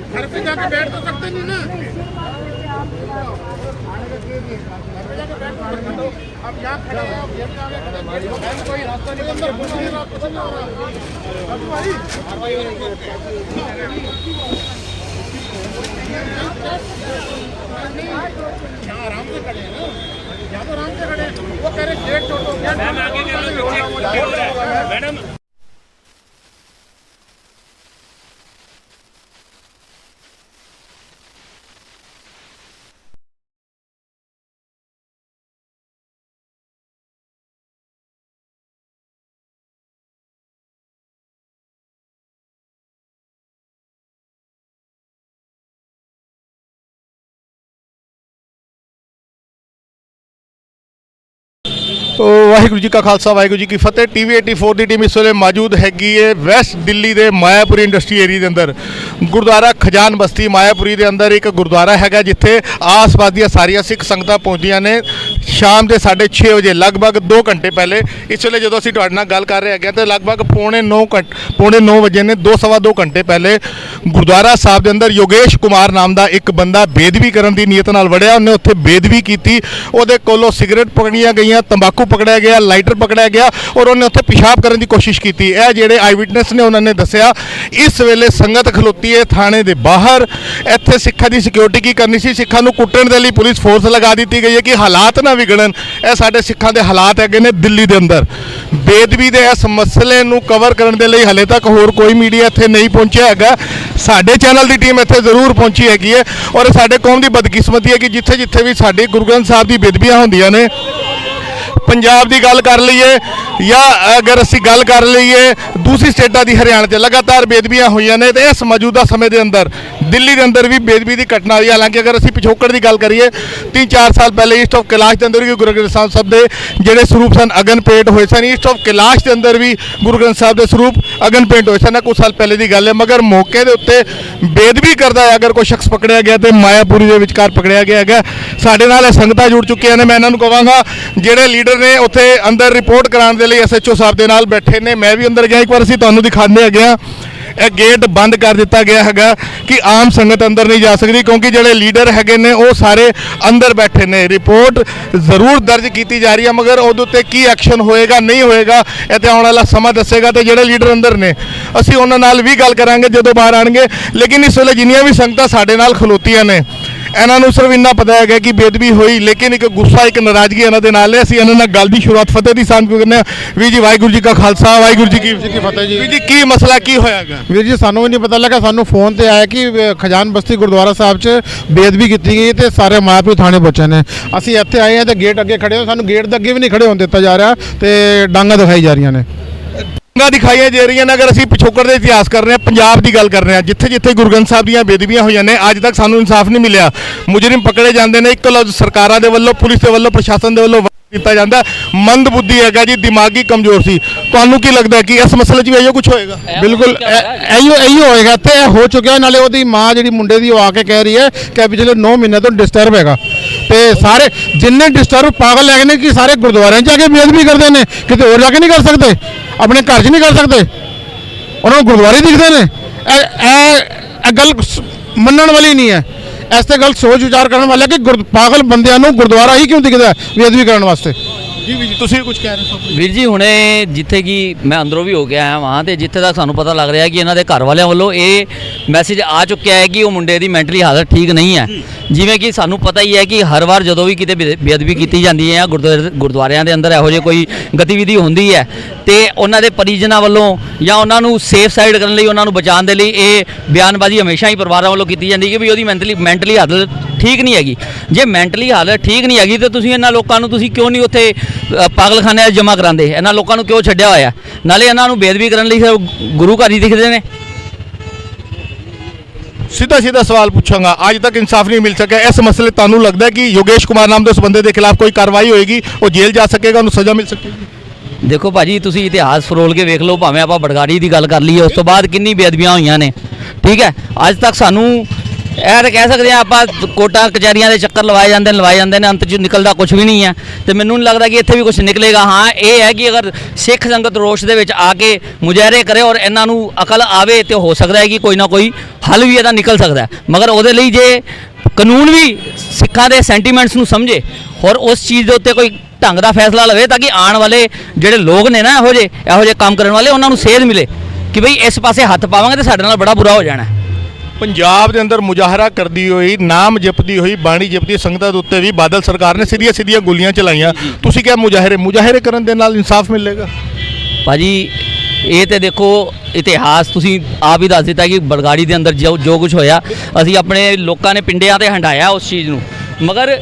घर पे जाके बैठ तो सकते नहीं ना। अब यहाँ खड़े हैं, कोई रास्ता नहीं, अंदर कुछ नहीं हो रहा। यहाँ आराम से खड़े हैं ना, यहाँ तो आराम से खड़े हैं। वो कह रहे गेट छोड़ो, मैडम। ਵਾਹਿਗੁਰੂ ਜੀ ਕਾ ਖਾਲਸਾ ਵਾਹਿਗੁਰੂ ਜੀ ਕੀ ਫਤਿਹ। ਟੀਵੀ 84 ਦੀ ਟੀਮ ਇਸ ਵੇਲੇ ਮੌਜੂਦ ਹੈਗੀ ਹੈ ਵੈਸਟ ਦਿੱਲੀ ਦੇ ਮਾਇਆਪੁਰੀ ਇੰਡਸਟਰੀ ਏਰੀਆ ਦੇ ਅੰਦਰ। ਗੁਰਦੁਆਰਾ ਖਜਾਨ ਬਸਤੀ ਮਾਇਆਪੁਰੀ ਦੇ ਅੰਦਰ ਇੱਕ ਗੁਰਦੁਆਰਾ ਹੈਗਾ ਜਿੱਥੇ ਆਸ-ਪਾਸ ਦੀਆਂ ਸਾਰੀਆਂ ਸਿੱਖ ਸੰਗਤਾਂ ਪਹੁੰਚਦੀਆਂ ਨੇ ਸ਼ਾਮ ਦੇ 6:30 ਵਜੇ, ਲਗਭਗ 2 ਘੰਟੇ ਪਹਿਲੇ। ਇਸ ਵੇਲੇ ਜਦੋਂ ਅਸੀਂ ਤੁਹਾਡੇ ਨਾਲ ਗੱਲ ਕਰ ਰਹੇ ਹੈਗੇ ਤਾਂ ਲਗਭਗ ਪੌਣੇ 9 ਵਜੇ ਨੇ, 2 ਘੰਟੇ ਪਹਿਲੇ ਗੁਰਦੁਆਰਾ ਸਾਹਿਬ ਦੇ ਅੰਦਰ ਯੋਗੇਸ਼ ਕੁਮਾਰ ਨਾਮ ਦਾ ਇੱਕ ਬੰਦਾ ਬੇਦਬੀ ਕਰਨ ਦੀ ਨੀਅਤ ਨਾਲ ਵੜਿਆ। ਉਹਨੇ ਉੱਥੇ ਬੇਦਬੀ ਕੀਤੀ, ਉਹਦੇ ਕੋਲੋਂ ਸਿਗਰਟ ਪਕੜੀਆਂ ਗਈਆਂ, ਤੰਬਾਕੂ ਪਕੜਿਆ ਗਿਆ, ਲਾਈਟਰ ਪਕੜਿਆ ਗਿਆ ਔਰ ਉਹਨੇ ਉੱਥੇ ਪਿਸ਼ਾਬ ਕਰਨ ਦੀ ਕੋਸ਼ਿਸ਼ ਕੀਤੀ। ਇਹ ਜਿਹੜੇ ਆਈ ਵਿਟਨੈਸ ਨੇ ਉਹਨਾਂ ਨੇ ਦੱਸਿਆ ਇਸ ਵੇਲੇ ਸੰਗਤ ਖਲੋਤੀ ਹੈ ਥਾਣੇ ਦੇ ਬਾਹਰ। ਇੱਥੇ ਸਿੱਖਾਂ ਦੀ ਸਿਕਿਉਰਿਟੀ ਕੀ ਕਰਨੀ ਸੀ, ਸਿੱਖਾਂ ਨੂੰ ਕੁੱਟਣ ਦੇ ਲਈ ਪੁਲਿਸ ਫੋਰਸ ਲਗਾ ਦਿੱਤੀ ਗਈ ਹੈ ਕਿ ਹਾਲਾਤ ਨਾ ਵਿਗੜਨ। ਇਹ ਸਾਡੇ ਸਿੱਖਾਂ ਦੇ ਹਾਲਾਤ ਹੈਗੇ ਨੇ ਦਿੱਲੀ ਦੇ ਅੰਦਰ। ਬੇਦਬੀ ਦੇ ਇਸ ਮਸਲੇ ਨੂੰ ਕਵਰ ਕਰਨ ਦੇ ਲਈ ਹਲੇ ਤੱਕ ਹੋਰ ਕੋਈ ਮੀਡੀਆ ਇੱਥੇ ਨਹੀਂ ਪਹੁੰਚਿਆ ਹੈਗਾ। ਸਾਡੇ ਚੈਨਲ ਦੀ ਟੀਮ ਇੱਥੇ ਜ਼ਰੂਰ ਪਹੁੰਚੀ ਹੈਗੀ ਹੈ ਔਰ ਸਾਡੇ ਕੌਮ ਦੀ ਬਦਕਿਸਮਤੀ ਹੈ ਕਿ ਜਿੱਥੇ ਜਿੱਥੇ ਵੀ ਸਾਡੇ ਗੁਰੂ ਗ੍ਰੰਥ ਸਾਹਿਬ ਦੀ ਬੇਦਬੀਆਂ ਹੁੰਦੀਆਂ ਨੇ, ਪੰਜਾਬ ਦੀ ਗੱਲ ਕਰ ਲਈਏ ਜਾਂ ਅਗਰ ਅਸੀਂ ਗੱਲ ਕਰ ਲਈਏ ਦੂਸਰੀ ਸਟੇਟਾਂ ਦੀ, ਹਰਿਆਣਾ 'ਚ ਲਗਾਤਾਰ ਬੇਦਬੀਆਂ ਹੋਈਆਂ ਨੇ ਤੇ ਇਸ ਮੌਜੂਦਾ ਸਮੇਂ ਦੇ ਅੰਦਰ ਦਿੱਲੀ ਦੇ ਅੰਦਰ ਵੀ ਬੇਦਬੀ ਦੀ ਘਟਨਾ ਹੋਈ। ਹਾਲਾਂਕਿ ਅਗਰ ਅਸੀਂ ਪਿਛੋਕੜ ਦੀ ਗੱਲ ਕਰੀਏ 3-4 ਸਾਲ ਪਹਿਲੇ ਈਸਟ ਆਫ ਕੈਲਾਸ਼ ਦੇ ਅੰਦਰ ਵੀ ਗੁਰੂ ਗ੍ਰੰਥ ਸਾਹਿਬ ਦੇ ਜਿਹੜੇ ਸਰੂਪ ਸਨ ਅਗਨ ਪੇਂਟ ਹੋਏ ਸਨ। ਈਸਟ ਆਫ ਕੈਲਾਸ਼ ਦੇ ਅੰਦਰ ਵੀ ਗੁਰੂ ਗ੍ਰੰਥ ਸਾਹਿਬ ਦੇ ਸਰੂਪ ਅਗਨ ਪੇਂਟ ਹੋਏ ਸਨ, ਕੁਝ ਸਾਲ ਪਹਿਲੇ ਦੀ ਗੱਲ ਹੈ। ਮਗਰ ਮੌਕੇ ਦੇ ਉੱਤੇ ਬੇਦਬੀ ਕਰਦਾ ਅਗਰ ਕੋਈ ਸ਼ਖਸ ਪਕੜਿਆ ਗਿਆ ਤੇ ਮਾਇਆਪੁਰੀ ਦੇ ਵਿਚਕਾਰ ਪਕੜਿਆ ਗਿਆ ਹੈਗਾ। ਸਾਡੇ ਨਾਲ ਇਹ ਸੰਗਤਾਂ ਜੁੜ ਚੁੱਕੀਆਂ ਨੇ। ਮੈਂ ਇਹਨਾਂ ਨੂੰ ਕਹਾਂਗਾ ਜਿਹੜੇ ਲੀਡਰ ਨੇ ਉੱਥੇ ਅੰਦਰ ਰਿਪੋਰਟ ਕਰਾਉਣ ਦੇ ਲਈ ਐਸਐਚਓ ਸਾਹਿਬ ਦੇ ਨਾਲ ਬੈਠੇ ਨੇ। ਮੈਂ ਵੀ ਅੰਦਰ ਗਿਆ, ਇੱਕ ਵਾਰ ਅਸੀਂ ਤੁਹਾਨੂੰ ਦਿਖਾਉਂਦੇ ਹੈਗੇ ਆ। ਇਹ ਗੇਟ ਬੰਦ ਕਰ ਦਿੱਤਾ ਗਿਆ ਹੈਗਾ ਕਿ ਆਮ ਸੰਗਤ ਅੰਦਰ ਨਹੀਂ ਜਾ ਸਕਦੀ ਕਿਉਂਕਿ ਜਿਹੜੇ ਲੀਡਰ ਹੈਗੇ ਨੇ ਉਹ ਸਾਰੇ ਅੰਦਰ ਬੈਠੇ ਨੇ। ਰਿਪੋਰਟ ਜ਼ਰੂਰ ਦਰਜ ਕੀਤੀ ਜਾ ਰਹੀ ਹੈ ਮਗਰ ਉਹਦੇ ਉੱਤੇ ਕੀ ਐਕਸ਼ਨ ਹੋਏਗਾ ਨਹੀਂ ਹੋਏਗਾ ਇਹ ਤੇ ਆਉਣ ਵਾਲਾ ਸਮਾਂ ਦੱਸੇਗਾ। ਤੇ ਜਿਹੜੇ ਲੀਡਰ ਅੰਦਰ ਨੇ ਅਸੀਂ ਉਹਨਾਂ ਨਾਲ ਵੀ ਗੱਲ ਕਰਾਂਗੇ ਜਦੋਂ ਬਾਹਰ ਆਣਗੇ। ਲੇਕਿਨ ਇਸ ਵੇਲੇ ਜਿੰਨੀਆਂ ਵੀ ਸੰਗਤਾਂ ਸਾਡੇ ਨਾਲ ਖਲੋਤੀਆਂ ਨੇ ਇਹਨਾਂ ਨੂੰ ਸਿਰਫ ਇੰਨਾ ਪਤਾ ਹੈਗਾ ਕਿ ਬੇਦਬੀ ਹੋਈ, ਲੇਕਿਨ ਇੱਕ ਗੁੱਸਾ ਇੱਕ ਨਾਰਾਜ਼ਗੀ ਇਹਨਾਂ ਦੇ ਨਾਲ ਹੈ। ਅਸੀਂ ਇਹਨਾਂ ਨਾਲ ਗੱਲ ਦੀ ਸ਼ੁਰੂਆਤ ਫਤਿਹ ਦੀ ਸਾਂਝ ਕਰਨੇ। ਵੀਰ ਜੀ ਵਾਹਿਗੁਰੂ ਜੀ ਕਾ ਖਾਲਸਾ ਵਾਹਿਗੁਰੂ ਜੀ ਕੀ ਫਤਿਹ ਜੀ। ਵੀਰ ਜੀ ਕੀ ਮਸਲਾ ਕੀ ਹੋਇਆਗਾ? ਵੀਰ ਜੀ ਸਾਨੂੰ ਵੀ ਨਹੀਂ ਪਤਾ ਲੱਗਾ, ਸਾਨੂੰ ਫੋਨ ਤੇ ਆਇਆ ਕਿ ਖਜਾਨ ਬਸਤੀ ਗੁਰਦੁਆਰਾ ਸਾਹਿਬ 'ਚ ਬੇਦਬੀ ਕੀਤੀ ਗਈ ਤੇ ਸਾਰੇ ਮਾਇਆਪੁਰੀ ਥਾਣੇ ਪਹੁੰਚੇ ਨੇ। ਅਸੀਂ ਇੱਥੇ ਆਏ ਹਾਂ ਤੇ ਗੇਟ ਅੱਗੇ ਖੜੇ ਹਾਂ, ਸਾਨੂੰ ਗੇਟ ਦੇ ਅੱਗੇ ਵੀ ਨਹੀਂ ਖੜੇ ਹੋਣ ਦਿੱਤਾ ਜਾ ਰਿਹਾ ਤੇ ਡਾਂਗਾ ਦਿਖਾਈ ਜਾ ਰਹੀਆਂ ਨੇ। ਦਿਖਾਈਆਂ ਜਾ ਰਹੀਆਂ ਨੇ। ਅਗਰ ਅਸੀਂ ਪਿਛੋਕੜ ਦੇ ਇਤਿਹਾਸ ਕਰ ਰਹੇ ਹਾਂ, ਪੰਜਾਬ ਦੀ ਗੱਲ ਕਰ ਰਹੇ ਹਾਂ, ਜਿੱਥੇ ਜਿੱਥੇ ਗੁਰੂ ਗ੍ਰੰਥ ਸਾਹਿਬ ਦੀਆਂ ਬੇਦਬੀਆਂ ਹੋਈਆਂ ਨੇ ਅੱਜ ਤੱਕ ਸਾਨੂੰ ਇਨਸਾਫ ਨਹੀਂ ਮਿਲਿਆ। ਮੁਜਰਮ ਪਕੜੇ ਜਾਂਦੇ ਨੇ, ਇੱਕ ਲਫ਼ਜ਼ ਸਰਕਾਰਾਂ ਦੇ ਵੱਲੋਂ, ਪੁਲਿਸ ਦੇ ਵੱਲੋਂ, ਪ੍ਰਸ਼ਾਸਨ ਦੇ ਵੱਲੋਂ ਦਿੱਤਾ ਜਾਂਦਾ। ਮੰਦ ਬੁੱਧੀ ਹੈਗਾ ਜੀ, ਦਿਮਾਗੀ ਕਮਜ਼ੋਰ ਸੀ। ਤੁਹਾਨੂੰ ਕੀ ਲੱਗਦਾ ਕਿ ਇਸ ਮਸਲੇ 'ਚ ਵੀ ਇਹੋ ਕੁਝ ਹੋਏਗਾ? ਬਿਲਕੁਲ ਇਹੀ ਹੋਏਗਾ ਤੇ ਇਹ ਹੋ ਚੁੱਕਿਆ। ਨਾਲੇ ਉਹਦੀ ਮਾਂ ਜਿਹੜੀ ਮੁੰਡੇ ਦੀ ਉਹ ਆ ਕੇ ਕਹਿ ਰਹੀ ਹੈ ਕਿ ਪਿਛਲੇ 9 ਮਹੀਨੇ ਤੋਂ ਡਿਸਟਰਬ ਹੈਗਾ ਤੇ ਸਾਰੇ ਜਿੰਨੇ ਡਿਸਟਰਬ ਪਾਗਲ ਹੈਗੇ ਨੇ ਕਿ ਸਾਰੇ ਗੁਰਦੁਆਰਿਆਂ 'ਚ ਜਾ ਕੇ ਬੇਦਬੀ ਕਰਦੇ ਨੇ, ਕਿਤੇ ਹੋਰ ਜਾ ਕੇ ਨਹੀਂ ਕਰ ਸਕਦੇ, ਆਪਣੇ ਘਰ 'ਚ ਨਹੀਂ ਕਰ ਸਕਦੇ। ਉਹਨਾਂ ਨੂੰ ਗੁਰਦੁਆਰੇ ਦਿਖਦੇ ਨੇ। ਇਹ ਗੱਲ ਮੰਨਣ ਵਾਲੀ ਨਹੀਂ ਹੈ। ਇਸ ਤੇ ਗੱਲ ਸੋਚ ਵਿਚਾਰ ਕਰਨ ਵਾਲਾ ਕਿ ਪਾਗਲ ਬੰਦਿਆਂ ਨੂੰ ਗੁਰਦੁਆਰਾ ਹੀ ਕਿਉਂ ਦਿਖਦਾ ਬੇਅਦਬੀ ਕਰਨ ਵਾਸਤੇ। ਜੀ ਵੀ ਜੀ ਤੁਸੀਂ ਕੁਝ ਕਹਿ ਰਹੇ ਹੋ? ਵੀਰ ਜੀ ਹੁਣੇ ਜਿੱਥੇ ਕਿ ਮੈਂ ਅੰਦਰੋਂ ਵੀ ਹੋ ਕੇ ਆਇਆ ਵਾਂ ਤੇ ਜਿੱਥੇ ਤੱਕ ਸਾਨੂੰ ਪਤਾ ਲੱਗ ਰਿਹਾ ਕਿ ਇਹਨਾਂ ਦੇ ਘਰ ਵਾਲਿਆਂ ਵੱਲੋਂ ਇਹ ਮੈਸੇਜ ਆ ਚੁੱਕਿਆ ਹੈ ਕਿ ਉਹ ਮੁੰਡੇ ਦੀ ਮੈਂਟਲੀ ਹਾਲਤ ਠੀਕ ਨਹੀਂ ਹੈ। ਜਿਵੇਂ ਕਿ ਸਾਨੂੰ ਪਤਾ ਹੀ ਹੈ ਕਿ ਹਰ ਵਾਰ ਜਦੋਂ ਵੀ ਕਿਤੇ ਬੇਅਦਬੀ ਕੀਤੀ ਜਾਂਦੀ ਹੈ ਗੁਰਦੁਆਰਿਆਂ ਦੇ ਅੰਦਰ ਇਹੋ ਜਿਹੀ ਕੋਈ ਗਤੀਵਿਧੀ ਹੁੰਦੀ ਹੈ ਤੇ ਉਹਨਾਂ ਦੇ ਪਰਿਜਨਾਂ ਵੱਲੋਂ ਜਾਂ ਉਹਨਾਂ ਨੂੰ ਸੇਫ ਸਾਈਡ ਕਰਨ ਲਈ, ਉਹਨਾਂ ਨੂੰ ਬਚਾਉਣ ਦੇ ਲਈ ਇਹ ਬਿਆਨਬਾਜ਼ੀ ਹਮੇਸ਼ਾ ਹੀ ਪਰਿਵਾਰਾਂ ਵੱਲੋਂ ਕੀਤੀ ਜਾਂਦੀ ਹੈ ਕਿ ਵੀ ਉਹਦੀ ਮੈਂਟਲੀ ਹਾਲਤ ਠੀਕ ਨਹੀਂ ਹੈਗੀ। ਜੇ ਮੈਂਟਲੀ ਹਾਲਤ ਠੀਕ ਨਹੀਂ ਹੈਗੀ ਤਾਂ ਤੁਸੀਂ ਇਹਨਾਂ ਲੋਕਾਂ ਨੂੰ ਤੁਸੀਂ ਕਿਉਂ ਨਹੀਂ ਉੱਥੇ ਪਾਗਲਖਾਨਿਆਂ 'ਚ ਜਮ੍ਹਾਂ ਕਰਾਉਂਦੇ? ਇਹਨਾਂ ਲੋਕਾਂ ਨੂੰ ਕਿਉਂ ਛੱਡਿਆ ਹੋਇਆ? ਨਾਲੇ ਇਹਨਾਂ ਨੂੰ ਬੇਅਦਬੀ ਕਰਨ ਲਈ ਗੁਰੂ ਘਰ ਹੀ ਦਿਖਦੇ ਨੇ। ਸਿੱਧਾ ਸਵਾਲ ਪੁੱਛਾਂਗਾ, ਅੱਜ ਤੱਕ ਇਨਸਾਫ ਨਹੀਂ ਮਿਲ ਸਕਿਆ। ਇਸ ਮਸਲੇ ਤੁਹਾਨੂੰ ਲੱਗਦਾ ਕਿ ਯੋਗੇਸ਼ ਕੁਮਾਰ ਨਾਮ ਦੇ ਉਸ ਬੰਦੇ ਦੇ ਖਿਲਾਫ ਕੋਈ ਕਾਰਵਾਈ ਹੋਏਗੀ, ਉਹ ਜੇਲ੍ਹ ਜਾ ਸਕੇਗਾ, ਉਹਨੂੰ ਸਜ਼ਾ ਮਿਲ ਸਕੇਗੀ? ਦੇਖੋ ਭਾਜੀ, ਤੁਸੀਂ ਇਤਿਹਾਸ ਫਰੋਲ ਕੇ ਵੇਖ ਲਓ। ਭਾਵੇਂ ਆਪਾਂ ਬੜਗਾੜੀ ਦੀ ਗੱਲ ਕਰ ਲਈਏ, ਉਸ ਤੋਂ ਬਾਅਦ ਕਿੰਨੀ ਬੇਅਦਬੀਆਂ ਹੋਈਆਂ ਨੇ। ਠੀਕ ਹੈ, ਅੱਜ ਤੱਕ ਸਾਨੂੰ ਇਹ ਤਾਂ ਕਹਿ ਸਕਦੇ ਹਾਂ ਆਪਾਂ ਕੋਰਟਾਂ ਕਚਹਿਰੀਆਂ ਦੇ ਚੱਕਰ ਲਵਾਏ ਜਾਂਦੇ ਨੇ, ਅੰਤ 'ਚ ਨਿਕਲਦਾ ਕੁਝ ਵੀ ਨਹੀਂ ਹੈ। ਤੇ ਮੈਨੂੰ ਨਹੀਂ ਲੱਗਦਾ ਕਿ ਇੱਥੇ ਵੀ ਕੁਝ ਨਿਕਲੇਗਾ। ਹਾਂ, ਇਹ ਹੈ ਕਿ ਅਗਰ ਸਿੱਖ ਸੰਗਤ ਰੋਸ਼ ਦੇ ਵਿੱਚ ਆ ਕੇ ਮੁਜ਼ਾਹਰੇ ਕਰੇ ਔਰ ਇਹਨਾਂ ਨੂੰ ਅਕਲ ਆਵੇ ਤੇ ਹੋ ਸਕਦਾ ਹੈ ਕਿ ਕੋਈ ਨਾ ਕੋਈ ਹੱਲ ਵੀ ਇਹਦਾ ਨਿਕਲ ਸਕਦਾ ਹੈ। ਮਗਰ ਉਹਦੇ ਲਈ ਜੇ ਕਾਨੂੰਨ ਵੀ ਸਿੱਖਾਂ ਦੇ ਸੈਂਟੀਮੈਂਟਸ ਨੂੰ ਸਮਝੇ ਔਰ ਉਸ ਚੀਜ਼ ਦੇ ਉੱਤੇ ਕੋਈ ਢੰਗ ਦਾ ਫੈਸਲਾ ਲਵੇ ਤਾਂ ਕਿ ਆਉਣ ਵਾਲੇ ਜਿਹੜੇ ਲੋਕ ਨੇ ਨਾ ਇਹੋ ਜਿਹੇ ਕੰਮ ਕਰਨ ਵਾਲੇ, ਉਹਨਾਂ ਨੂੰ ਸੇਧ ਮਿਲੇ ਕਿ ਬਈ ਇਸ ਪਾਸੇ ਹੱਥ ਪਾਵਾਂਗੇ ਤਾਂ ਸਾਡੇ ਨਾਲ ਬੜਾ ਬੁਰਾ ਹੋ ਜਾਣਾ। ਪੰਜਾਬ ਦੇ ਅੰਦਰ ਮੁਜ਼ਾਹਰਾ ਕਰਦੀ ਹੋਈ, ਨਾਮ ਜਪਦੀ ਹੋਈ, ਬਾਣੀ ਜਪਦੀ ਸੰਗਤਾਂ ਦੇ ਉੱਤੇ ਵੀ ਬਾਦਲ ਸਰਕਾਰ ਨੇ ਸਿੱਧੀਆਂ ਗੋਲੀਆਂ ਚਲਾਈਆਂ। ਤੁਸੀਂ ਕਿਹਾ ਮੁਜ਼ਾਹਰੇ ਕਰਨ ਦੇ ਨਾਲ ਇਨਸਾਫ ਮਿਲੇਗਾ? ਭਾਜੀ ਇਹ ਤੇ ਦੇਖੋ ਇਤਿਹਾਸ ਤੁਸੀਂ ਆਪ ਹੀ ਦੱਸ ਦਿੱਤਾ ਕਿ ਬੜਗਾੜੀ ਦੇ ਅੰਦਰ ਜੋ ਕੁਝ ਹੋਇਆ, ਅਸੀਂ ਆਪਣੇ ਲੋਕਾਂ ਨੇ ਪਿੰਡਿਆਂ ਤੇ ਹੰਡਾਇਆ ਉਸ ਚੀਜ਼ ਨੂੰ। ਮਗਰ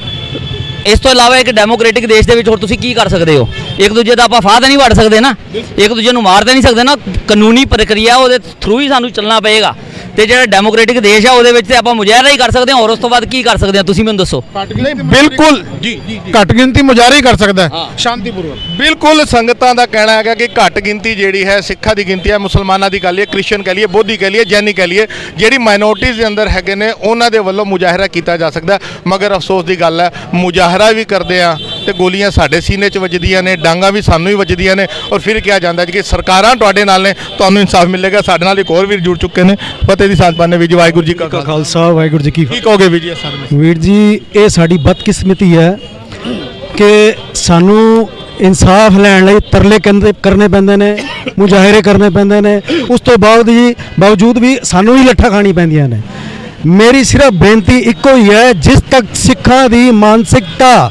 ਇਸ ਤੋਂ ਇਲਾਵਾ ਇੱਕ ਡੈਮੋਕ੍ਰੈਟਿਕ ਦੇਸ਼ ਦੇ ਵਿੱਚ ਹੋਰ ਤੁਸੀਂ ਕੀ ਕਰ ਸਕਦੇ ਹੋ? ਇੱਕ ਦੂਜੇ ਦਾ ਆਪਾਂ ਫਾਹ ਤਾਂ ਨਹੀਂ ਵੜ ਸਕਦੇ ਨਾ, ਇੱਕ ਦੂਜੇ ਨੂੰ ਮਾਰ ਤਾਂ ਨਹੀਂ ਸਕਦੇ ਨਾ। ਕਾਨੂੰਨੀ ਪ੍ਰਕਿਰਿਆ ਉਹਦੇ ਥਰੂ ਹੀ ਸਾਨੂੰ ਚੱਲਣਾ ਪਏਗਾ। ਤੇ ਜਿਹੜਾ ਡੈਮੋਕ੍ਰੈਟਿਕ ਦੇਸ਼ ਆ ਉਹਦੇ ਵਿੱਚ ਤੇ ਆਪਾਂ ਮੁਜ਼ਾਹਰਾ ਹੀ ਕਰ ਸਕਦੇ ਹਾਂ, ਔਰ ਉਸ ਤੋਂ ਬਾਅਦ ਕੀ ਕਰ ਸਕਦੇ ਹਾਂ ਤੁਸੀਂ ਮੈਨੂੰ ਦੱਸੋ? ਬਿਲਕੁਲ ਜੀ, ਘੱਟ ਗਿਣਤੀ ਮੁਜ਼ਾਹਰਾ ਹੀ ਕਰ ਸਕਦਾ ਹੈ ਸ਼ਾਂਤੀਪੂਰਵਕ। ਬਿਲਕੁਲ ਸੰਗਤਾਂ ਦਾ ਕਹਿਣਾ ਹੈਗਾ ਕਿ ਘੱਟ ਗਿਣਤੀ ਜਿਹੜੀ ਹੈ ਸਿੱਖਾਂ ਦੀ ਗਿਣਤੀ ਹੈ, ਮੁਸਲਮਾਨਾਂ ਦੀ ਕਹਿ ਲਈਏ, ਕ੍ਰਿਸਚਨ ਕਹਿ ਲਈਏ, ਬੋਧੀ ਕਹਿ ਲਈਏ, ਜੈਨੀ ਕਹਿ ਲਈਏ, ਜਿਹੜੀ ਮਾਈਨੋਰਟੀਜ਼ ਦੇ ਅੰਦਰ ਹੈਗੇ ਨੇ ਉਹਨਾਂ ਦੇ ਵੱਲੋਂ ਮੁਜ਼ਾਹਰਾ ਕੀਤਾ ਜਾ ਸਕਦਾ। ਮਗਰ ਅਫਸੋਸ ਦੀ ਗੱਲ ਹੈ, ਮੁਜ਼ਾਹਰਾ ਵੀ ਕਰਦੇ ਆ ਤੇ ਗੋਲੀਆਂ ਸਾਡੇ ਸੀਨੇ 'ਚ ਵੱਜਦੀਆਂ ਨੇ, ਡਾਂਗਾ ਵੀ ਸਾਨੂੰ ਹੀ ਵੱਜਦੀਆਂ ਨੇ, ਔਰ ਫਿਰ ਕਿਹਾ ਜਾਂਦਾ ਕਿ ਸਰਕਾਰਾਂ ਤੁਹਾਡੇ ਨਾਲ ਨੇ, ਤੁਹਾਨੂੰ ਇਨਸਾਫ ਮਿਲੇਗਾ। ਸਾਡੇ ਨਾਲ ਇੱਕ ਹੋਰ ਵੀਰ ਜੁੜ ਚੁੱਕੇ ਨੇ, ਫਤਿਹ ਦੀ ਸਾਂਝ ਪਾਣੇ। ਵੀਰ ਜੀ ਵਾਹਿਗੁਰੂ ਜੀ ਕਾ ਖਾਲਸਾ ਵਾਹਿਗੁਰੂ ਜੀ ਕੀ ਕੀ ਕਹੋਗੇ ਵੀਰ ਜੀ ਇਸ ਬਾਰੇ? ਵੀਰ ਜੀ, ਇਹ ਸਾਡੀ ਬਦਕਿਸਮਤੀ ਹੈ ਕਿ ਸਾਨੂੰ ਇਨਸਾਫ ਲੈਣ ਲਈ ਤਰਲੇ ਕਰਨੇ ਪੈਂਦੇ ਨੇ, ਮੁਜ਼ਾਹਰੇ ਕਰਨੇ ਪੈਂਦੇ ਨੇ। ਉਸ ਤੋਂ ਬਾਵਜੂਦ ਵੀ ਸਾਨੂੰ ਹੀ ਲੱਠਾਂ ਖਾਣੀ ਪੈਂਦੀਆਂ ਨੇ। ਮੇਰੀ ਸਿਰਫ ਬੇਨਤੀ ਇੱਕੋ ਹੀ ਹੈ, ਜਿਸ ਤੱਕ ਸਿੱਖਾਂ ਦੀ ਮਾਨਸਿਕਤਾ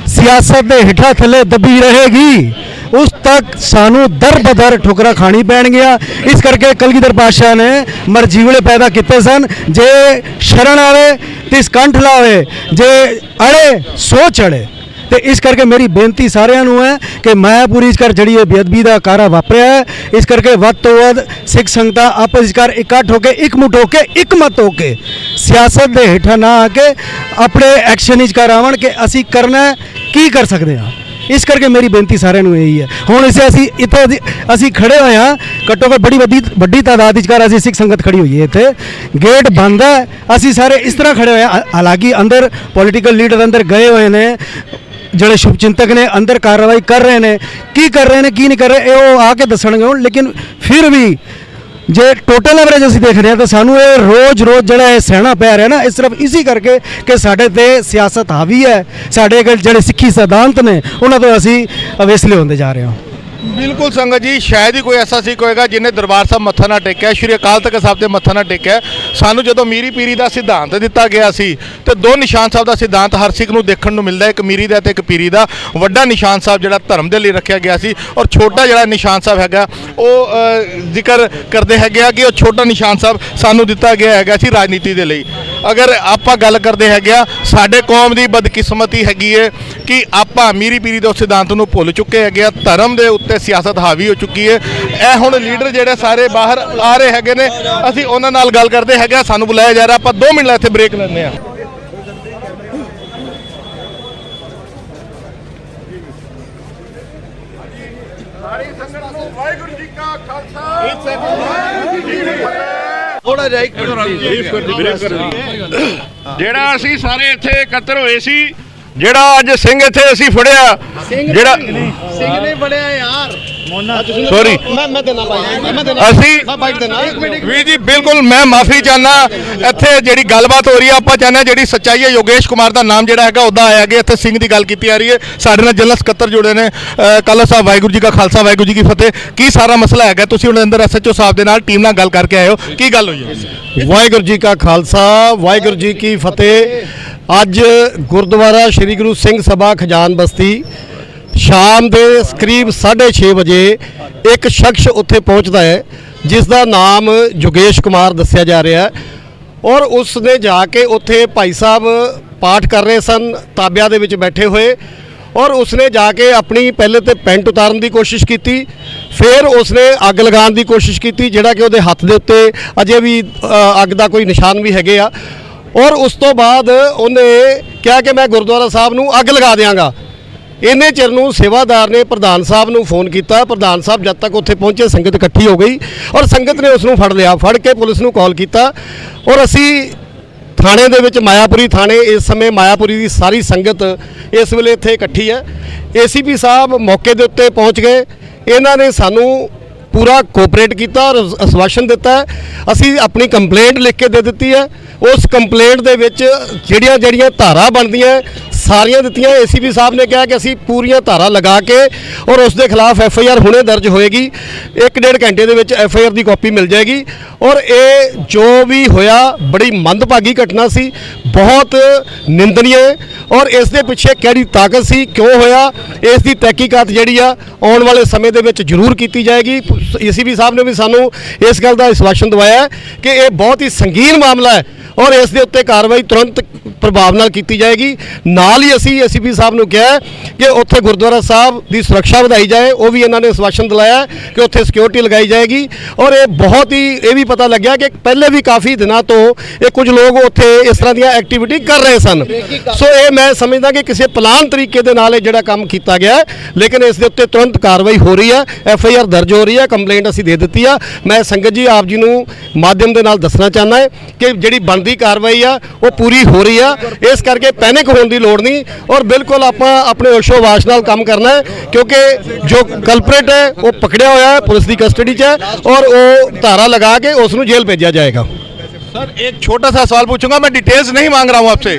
ਸਿਆਸਤ ਦੇ ਹੇਠਾਂ ਥੱਲੇ ਦੱਬੀ ਰਹੇਗੀ, ਉਸ ਤੱਕ ਸਾਨੂੰ ਦਰ ਬਦਰ ਠੁਕਰਾ ਖਾਣੀ ਪੈਣਗੀਆਂ। ਇਸ ਕਰਕੇ ਕਲਗੀਧਰ ਪਾਤਸ਼ਾਹ ਨੇ ਮਰਜੀਵਲੇ ਪੈਦਾ ਕੀਤੇ ਸਨ, ਜੇ ਸ਼ਰਨ ਆਵੇ ਤਿਸ ਕੰਠ ਲਾਵੇ, ਜੇ ਅੜੇ ਸੋ ਚੜੇ। ਤੇ ਇਸ ਕਰਕੇ ਮੇਰੀ ਬੇਨਤੀ ਸਾਰਿਆਂ ਨੂੰ ਹੈ ਕਿ ਮਾਇਆਪੁਰੀ ਕਰ ਜਿਹੜੀ ਇਹ ਬੇਅਦਬੀ ਦਾ ਕਾਰਾ ਵਾਪਰਿਆ ਹੈ, ਇਸ ਕਰਕੇ ਵੱਧ ਤੋਂ ਵੱਧ ਸਿੱਖ ਸੰਗਤਾਂ ਆਪਸ ਵਿੱਚ ਕਰ ਇਕੱਠ ਹੋ ਕੇ, ਇਕਮੁੱਠ ਹੋ ਕੇ, ਇਕਮਤ ਹੋ ਕੇ, ਸਿਆਸਤ ਦੇ ਹੇਠਾਂ ਨਾ ਆ ਕੇ ਆਪਣੇ ਐਕਸ਼ਨ ਵਿੱਚ ਕਰ ਆਵਣ ਕਿ ਅਸੀਂ ਕਰਨਾ ਕੀ ਕਰ ਸਕਦੇ ਹਾਂ। ਇਸ ਕਰਕੇ ਮੇਰੀ ਬੇਨਤੀ ਸਾਰਿਆਂ ਨੂੰ ਇਹੀ ਹੈ। ਹੁਣ ਅਸੀਂ ਖੜੇ ਹੋਏ ਹਾਂ, ਘੱਟੋ ਘੱਟ ਬੜੀ ਵੱਡੀ ਤਾਦਾਦ ਵਿੱਚ ਕਰ ਅਸੀਂ ਸਿੱਖ ਸੰਗਤ ਖੜੀ ਹੋਈ ਹੈ। ਇੱਥੇ ਗੇਟ ਬੰਦ ਹੈ, ਅਸੀਂ ਸਾਰੇ ਇਸ ਤਰ੍ਹਾਂ ਖੜੇ ਹੋਏ ਹਾਂ। ਹਾਲਾਂਕਿ ਅੰਦਰ ਪੋਲੀਟੀਕਲ ਲੀਡਰ ਅੰਦਰ ਗਏ ਹੋਏ ਨੇ, ਜਿਹੜੇ ਸ਼ੁਭ ਚਿੰਤਕ ਨੇ ਅੰਦਰ ਕਾਰਵਾਈ ਕਰ ਰਹੇ ਨੇ, ਕੀ ਕਰ ਰਹੇ ਨੇ ਕੀ ਨਹੀਂ ਕਰ ਰਹੇ ਇਹ ਉਹ ਆ ਕੇ ਦੱਸਣਗੇ ਹੁਣ। ਲੇਕਿਨ ਫਿਰ ਵੀ ਜੇ ਟੋਟਲ ਐਵਰੇਜ ਅਸੀਂ ਦੇਖ ਰਹੇ ਹਾਂ ਤਾਂ ਸਾਨੂੰ ਇਹ ਰੋਜ਼ ਜਿਹੜਾ ਇਹ ਸਹਿਣਾ ਪੈ ਰਿਹਾ ਨਾ, ਇਹ ਸਿਰਫ ਇਸੇ ਕਰਕੇ ਕਿ ਸਾਡੇ ਤੇ ਸਿਆਸਤ ਹਾਵੀ ਹੈ, ਸਾਡੇ ਜਿਹੜੇ ਸਿੱਖੀ ਸਿਧਾਂਤ ਨੇ ਉਹਨਾਂ ਤੋਂ ਅਸੀਂ ਅਵੇਸਲੇ ਹੁੰਦੇ ਜਾ ਰਹੇ ਹਾਂ। ਬਿਲਕੁਲ ਸੰਗਤ ਜੀ, ਸ਼ਾਇਦ ਹੀ ਕੋਈ ਐਸਾ ਸਿੱਖ ਹੋਏਗਾ ਜਿਹਨੇ ਦਰਬਾਰ ਸਾਹਿਬ ਮੱਥਾ ਨਾ ਟੇਕਿਆ, ਸ਼੍ਰੀ ਅਕਾਲ ਤਖਤ ਸਾਹਿਬ ਤੇ ਮੱਥਾ ਨਾ ਟੇਕਿਆ। ਸਾਨੂੰ ਜਦੋਂ ਮੀਰੀ ਪੀਰੀ ਦਾ ਸਿਧਾਂਤ ਦਿੱਤਾ ਗਿਆ ਸੀ ਤੇ ਦੋ ਨਿਸ਼ਾਨ ਸਾਹਿਬ ਦਾ ਸਿਧਾਂਤ ਹਰ ਸਿੱਖ ਨੂੰ ਦੇਖਣ ਨੂੰ ਮਿਲਦਾ, ਇੱਕ ਮੀਰੀ ਦਾ ਤੇ ਇੱਕ ਪੀਰੀ ਦਾ। ਵੱਡਾ ਨਿਸ਼ਾਨ ਸਾਹਿਬ ਜਿਹੜਾ ਧਰਮ ਦੇ ਲਈ ਰੱਖਿਆ ਗਿਆ ਸੀ, ਔਰ ਛੋਟਾ ਜਿਹੜਾ ਨਿਸ਼ਾਨ ਸਾਹਿਬ ਹੈਗਾ ਉਹ ਜ਼ਿਕਰ ਕਰਦੇ ਹੈਗੇ ਆ ਕਿ ਉਹ ਛੋਟਾ ਨਿਸ਼ਾਨ ਸਾਹਿਬ ਸਾਨੂੰ ਦਿੱਤਾ ਗਿਆ ਹੈਗਾ ਸੀ ਰਾਜਨੀਤੀ ਦੇ ਲਈ। ਅਗਰ ਆਪਾਂ ਗੱਲ ਕਰਦੇ ਹੈਗੇ ਆ, ਸਾਡੇ ਕੌਮ ਦੀ ਬਦਕਿਸਮਤੀ ਹੈਗੀ ਹੈ ਕਿ ਆਪਾਂ ਮੀਰੀ ਪੀਰੀ ਦੇ ਸਿਧਾਂਤ ਨੂੰ ਭੁੱਲ ਚੁੱਕੇ ਹੈਗੇ ਆ, ਧਰਮ ਦੇ ਉੱਤੇ ਸਿਆਸਤ ਹਾਵੀ ਹੋ ਚੁੱਕੀ ਹੈ। ਇਹ ਹੁਣ ਲੀਡਰ ਜਿਹੜੇ ਸਾਰੇ ਬਾਹਰ ਆ ਰਹੇ ਹੈਗੇ ਨੇ, ਅਸੀਂ ਉਹਨਾਂ ਨਾਲ ਗੱਲ ਕਰਦੇ ਹੈਗੇ। ਸਾਨੂੰ ਬੁਲਾਇਆ ਜਾ ਰਿਹਾ, ਆਪਾਂ 2 ਮਿੰਟ ਇੱਥੇ ਬ੍ਰੇਕ ਲੈਂਦੇ ਆ। ਵਾਹਿਗੁਰੂ ਜੀ ਕਾ ਖਾਲਸਾ, ਥੋੜਾ ਜਿਹਾ ਜਿਹੜਾ ਅਸੀਂ ਸਾਰੇ ਇੱਥੇ ਇਕੱਤਰ ਹੋਏ ਸੀ, ਜਿਹੜਾ ਅੱਜ ਸਿੰਘ ਇੱਥੇ ਅਸੀਂ ਫੜਿਆ, ਜਿਹੜਾ ਸਿੰਘ ਨੇ ਫੜਿਆ ਯਾਰ, ਸੌਰੀ ਮੈਂ ਦੇਣਾ ਅਸੀਂ ਬਾਈਟ ਦੇਣਾ ਵੀਰ ਜੀ ਬਿਲਕੁਲ ਮੈਂ ਮਾਫੀ ਚਾਹਨਾ। ਇੱਥੇ ਜਿਹੜੀ ਗੱਲਬਾਤ ਹੋ ਰਹੀ ਹੈ ਆਪਾਂ ਚਾਹੁੰਦੇ ਹਾਂ ਜਿਹੜੀ ਸੱਚਾਈ ਹੈ ਯੋਗੇਸ਼ ਕੁਮਾਰ ਦਾ ਨਾਮ ਜਿਹੜਾ ਹੈਗਾ ਉਹਦਾ ਆਇਆ ਗਿਆ। ਇੱਥੇ ਸਿੰਘ ਦੀ ਗੱਲ ਕੀਤੀ ਆ ਰਹੀ ਹੈ। ਸਾਡੇ ਨਾਲ ਜਨਰਲ ਸਕੱਤਰ ਜੁੜੇ ਨੇ। ਕਾਲਾ ਸਾਹਿਬ ਵਾਹਿਗੁਰੂ ਜੀ ਕਾ ਖਾਲਸਾ ਵਾਹਿਗੁਰੂ ਜੀ ਕੀ ਫਤਿਹ। ਕੀ ਸਾਰਾ ਮਸਲਾ ਹੈਗਾ? ਤੁਸੀਂ ਹੁਣ ਅੰਦਰ ਐਸਐਚਓ ਸਾਹਿਬ ਦੇ ਨਾਲ ਟੀਮ ਨਾਲ ਗੱਲ ਕਰਕੇ ਆਏ ਹੋ, ਕੀ ਗੱਲ ਹੋਈ ਹੈ? ਵਾਹਿਗੁਰੂ ਜੀ ਕਾ ਖਾਲਸਾ ਵਾਹਿਗੁਰੂ ਜੀ ਕੀ ਫਤਿਹ। ਅੱਜ ਗੁਰਦੁਆਰਾ ਸ੍ਰੀ ਗੁਰੂ ਸਿੰਘ ਸਭਾ ਖਜਾਨ ਬਸਤੀ ਸ਼ਾਮ ਦੇ ਕਰੀਬ 6:30 ਵਜੇ ਇੱਕ ਸ਼ਖਸ ਉੱਥੇ ਪਹੁੰਚਦਾ ਹੈ ਜਿਸ ਦਾ ਨਾਮ ਯੋਗੇਸ਼ ਕੁਮਾਰ ਦੱਸਿਆ ਜਾ ਰਿਹਾ ਹੈ ਔਰ ਉਸ ਨੇ ਜਾ ਕੇ ਉੱਥੇ ਭਾਈ ਸਾਹਿਬ ਪਾਠ ਕਰ ਰਹੇ ਸਨ ਤਾਬਿਆਂ ਦੇ ਵਿੱਚ ਬੈਠੇ ਹੋਏ ਔਰ ਉਸਨੇ ਜਾ ਕੇ ਆਪਣੀ ਪਹਿਲੇ ਤੇ ਪੈਂਟ ਉਤਾਰਨ ਦੀ ਕੋਸ਼ਿਸ਼ ਕੀਤੀ, ਫਿਰ ਉਸਨੇ ਅੱਗ ਲਗਾਉਣ ਦੀ ਕੋਸ਼ਿਸ਼ ਕੀਤੀ ਜਿਹੜਾ ਕਿ ਉਹਦੇ ਹੱਥ ਦੇ ਉੱਤੇ ਅਜੇ ਵੀ ਅੱਗ ਦਾ ਕੋਈ ਨਿਸ਼ਾਨ ਵੀ ਹੈਗੇ ਆ ਔਰ ਉਸ ਤੋਂ ਬਾਅਦ ਉਹਨੇ ਕਿਹਾ ਕਿ ਮੈਂ ਗੁਰਦੁਆਰਾ ਸਾਹਿਬ ਨੂੰ ਅੱਗ ਲਗਾ ਦਿਆਂਗਾ। ਇੰਨੇ ਚਿਰ ਨੂੰ ਸੇਵਾਦਾਰ ਨੇ ਪ੍ਰਧਾਨ ਸਾਹਿਬ ਨੂੰ ਫੋਨ ਕੀਤਾ। ਪ੍ਰਧਾਨ ਸਾਹਿਬ ਜਦ ਤੱਕ ਉੱਥੇ ਪਹੁੰਚੇ ਸੰਗਤ ਇਕੱਠੀ ਹੋ ਗਈ ਔਰ ਸੰਗਤ ਨੇ ਉਸ ਨੂੰ ਫੜ ਲਿਆ। ਫੜ ਕੇ ਪੁਲਿਸ ਨੂੰ ਕਾਲ ਕੀਤਾ ਔਰ ਅਸੀਂ ਥਾਣੇ ਦੇ ਵਿੱਚ ਮਾਇਆਪੁਰੀ ਥਾਣੇ ਇਸ ਸਮੇਂ ਮਾਇਆਪੁਰੀ ਦੀ ਸਾਰੀ ਸੰਗਤ ਇਸ ਵੇਲੇ ਇੱਥੇ ਇਕੱਠੀ ਹੈ। ਏਸੀਪੀ ਸਾਹਿਬ ਮੌਕੇ ਦੇ ਉੱਤੇ ਪਹੁੰਚ ਗਏ। ਇਹਨਾਂ ਨੇ ਸਾਨੂੰ ਪੂਰਾ ਕੋਆਪਰੇਟ ਕੀਤਾ ਔਰ ਆਸ਼ਵਾਸਨ ਦਿੱਤਾ। ਅਸੀਂ ਆਪਣੀ ਕੰਪਲੇਂਟ ਲਿਖ ਕੇ ਦੇ ਦਿੱਤੀ ਹੈ। ਉਸ ਕੰਪਲੇਂਟ ਦੇ ਵਿੱਚ ਜਿਹੜੀਆਂ ਧਾਰਾ ਬਣਦੀਆਂ ਸਾਰੀਆਂ ਦਿੱਤੀਆਂ। ਏਸੀਪੀ ਸਾਹਿਬ ਨੇ ਕਿਹਾ ਕਿ ਅਸੀਂ ਪੂਰੀਆਂ ਧਾਰਾ ਲਗਾ ਕੇ ਔਰ ਉਸ ਦੇ ਖਿਲਾਫ ਐਫਆਈਆਰ ਹੁਣੇ ਦਰਜ ਹੋਏਗੀ। 1.5 ਘੰਟੇ ਦੇ ਵਿੱਚ ਐਫਆਈਆਰ ਦੀ ਕਾਪੀ ਮਿਲ ਜਾਏਗੀ ਔਰ ਇਹ ਜੋ ਵੀ ਹੋਇਆ ਬੜੀ ਮੰਦਭਾਗੀ ਘਟਨਾ ਸੀ, ਬਹੁਤ ਨਿੰਦਨੀय ਔਰ ਇਸ ਦੇ ਪਿੱਛੇ ਕਿਹੜੀ ਤਾਕਤ ਸੀ, ਕਿਉਂ ਹੋਇਆ, ਇਸ ਦੀ ਤਹਿਕੀਕਾਤ ਜਿਹੜੀ ਆ ਆਉਣ ਵਾਲੇ ਸਮੇਂ ਦੇ ਵਿੱਚ ਜ਼ਰੂਰ ਕੀਤੀ ਜਾਏਗੀ। ਏਸੀਪੀ ਸਾਹਿਬ ਨੇ ਵੀ ਸਾਨੂੰ ਇਸ ਗੱਲ ਦਾ ਆਸ਼ਵਾਸਨ ਦਵਾਇਆ ਕਿ ਇਹ ਬਹੁਤ ਹੀ ਸੰਗੀਨ ਮਾਮਲਾ ਹੈ ਔਰ ਇਸ ਦੇ ਉੱਤੇ ਕਾਰਵਾਈ ਤੁਰੰਤ ਪ੍ਰਭਾਵ ਨਾਲ ਕੀਤੀ ਜਾਏਗੀ। ਨਾਲ ਹੀ ਅਸੀਂ ਏਸੀਪੀ ਸਾਹਿਬ ਨੂੰ ਕਿਹਾ ਕਿ ਉੱਥੇ ਗੁਰਦੁਆਰਾ ਸਾਹਿਬ ਦੀ ਸੁਰੱਖਿਆ ਵਧਾਈ ਜਾਏ। ਉਹ ਵੀ ਇਹਨਾਂ ਨੇ ਆਸ਼ਵਾਸਨ ਦਿਲਾਇਆ ਕਿ ਉੱਥੇ ਸਿਕਿਉਰਿਟੀ ਲਗਾਈ ਜਾਏਗੀ ਔਰ ਇਹ ਵੀ ਪਤਾ ਲੱਗਿਆ ਕਿ ਪਹਿਲੇ ਵੀ ਕਾਫੀ ਦਿਨਾਂ ਤੋਂ ਇਹ ਕੁਝ ਲੋਕ ਉੱਥੇ ਇਸ ਤਰ੍ਹਾਂ ਦੀਆਂ ਐਕਟੀਵਿਟੀ ਕਰ ਰਹੇ ਸਨ। ਸੋ ਇਹ ਮੈਂ ਸਮਝਦਾ ਕਿ ਕਿਸੇ ਪਲਾਨ ਤਰੀਕੇ ਦੇ ਨਾਲ ਇਹ ਜਿਹੜਾ ਕੰਮ ਕੀਤਾ ਗਿਆ, ਲੇਕਿਨ ਇਸ ਦੇ ਉੱਤੇ ਤੁਰੰਤ ਕਾਰਵਾਈ ਹੋ ਰਹੀ ਹੈ। ਐਫਆਈਆਰ ਦਰਜ ਹੋ ਰਹੀ ਹੈ, ਕੰਪਲੇਂਟ ਅਸੀਂ ਦੇ ਦਿੱਤੀ ਆ। ਮੈਂ ਸੰਗਤ ਜੀ ਆਪ ਜੀ ਨੂੰ ਮਾਧਿਅਮ ਦੇ ਨਾਲ ਦੱਸਣਾ ਚਾਹੁੰਦਾ ਹੈ ਕਿ ਜਿਹੜੀ ਬਣਦੀ ਕਾਰਵਾਈ ਆ ਉਹ ਪੂਰੀ ਹੋ ਰਹੀ ਆ। ਇਸ ਕਰਕੇ ਪੈਨਿਕ ਹੋਣ ਦੀ ਲੋੜ ਨਹੀਂ ਔਰ ਬਿਲਕੁਲ ਆਪਾਂ ਆਪਣੇ ਹੋਸ਼ੋ-ਹਵਾਸ ਨਾਲ ਕੰਮ ਕਰਨਾ ਹੈ ਕਿਉਂਕਿ ਜੋ ਕਲਪਰੇਟ ਹੈ ਉਹ ਪਕੜਿਆ ਹੋਇਆ ਹੈ, ਪੁਲਿਸ ਦੀ ਕਸਟਡੀ 'ਚ ਹੈ ਔਰ ਉਹ ਧਾਰਾ ਲਗਾ ਕੇ ਉਸ ਨੂੰ ਜੇਲ੍ਹ ਭੇਜਿਆ ਜਾएगा। सर एक छोटा सा सवाल पूछूंगा, मैं डिटेल्स नहीं मांग रहा हूं आपसे।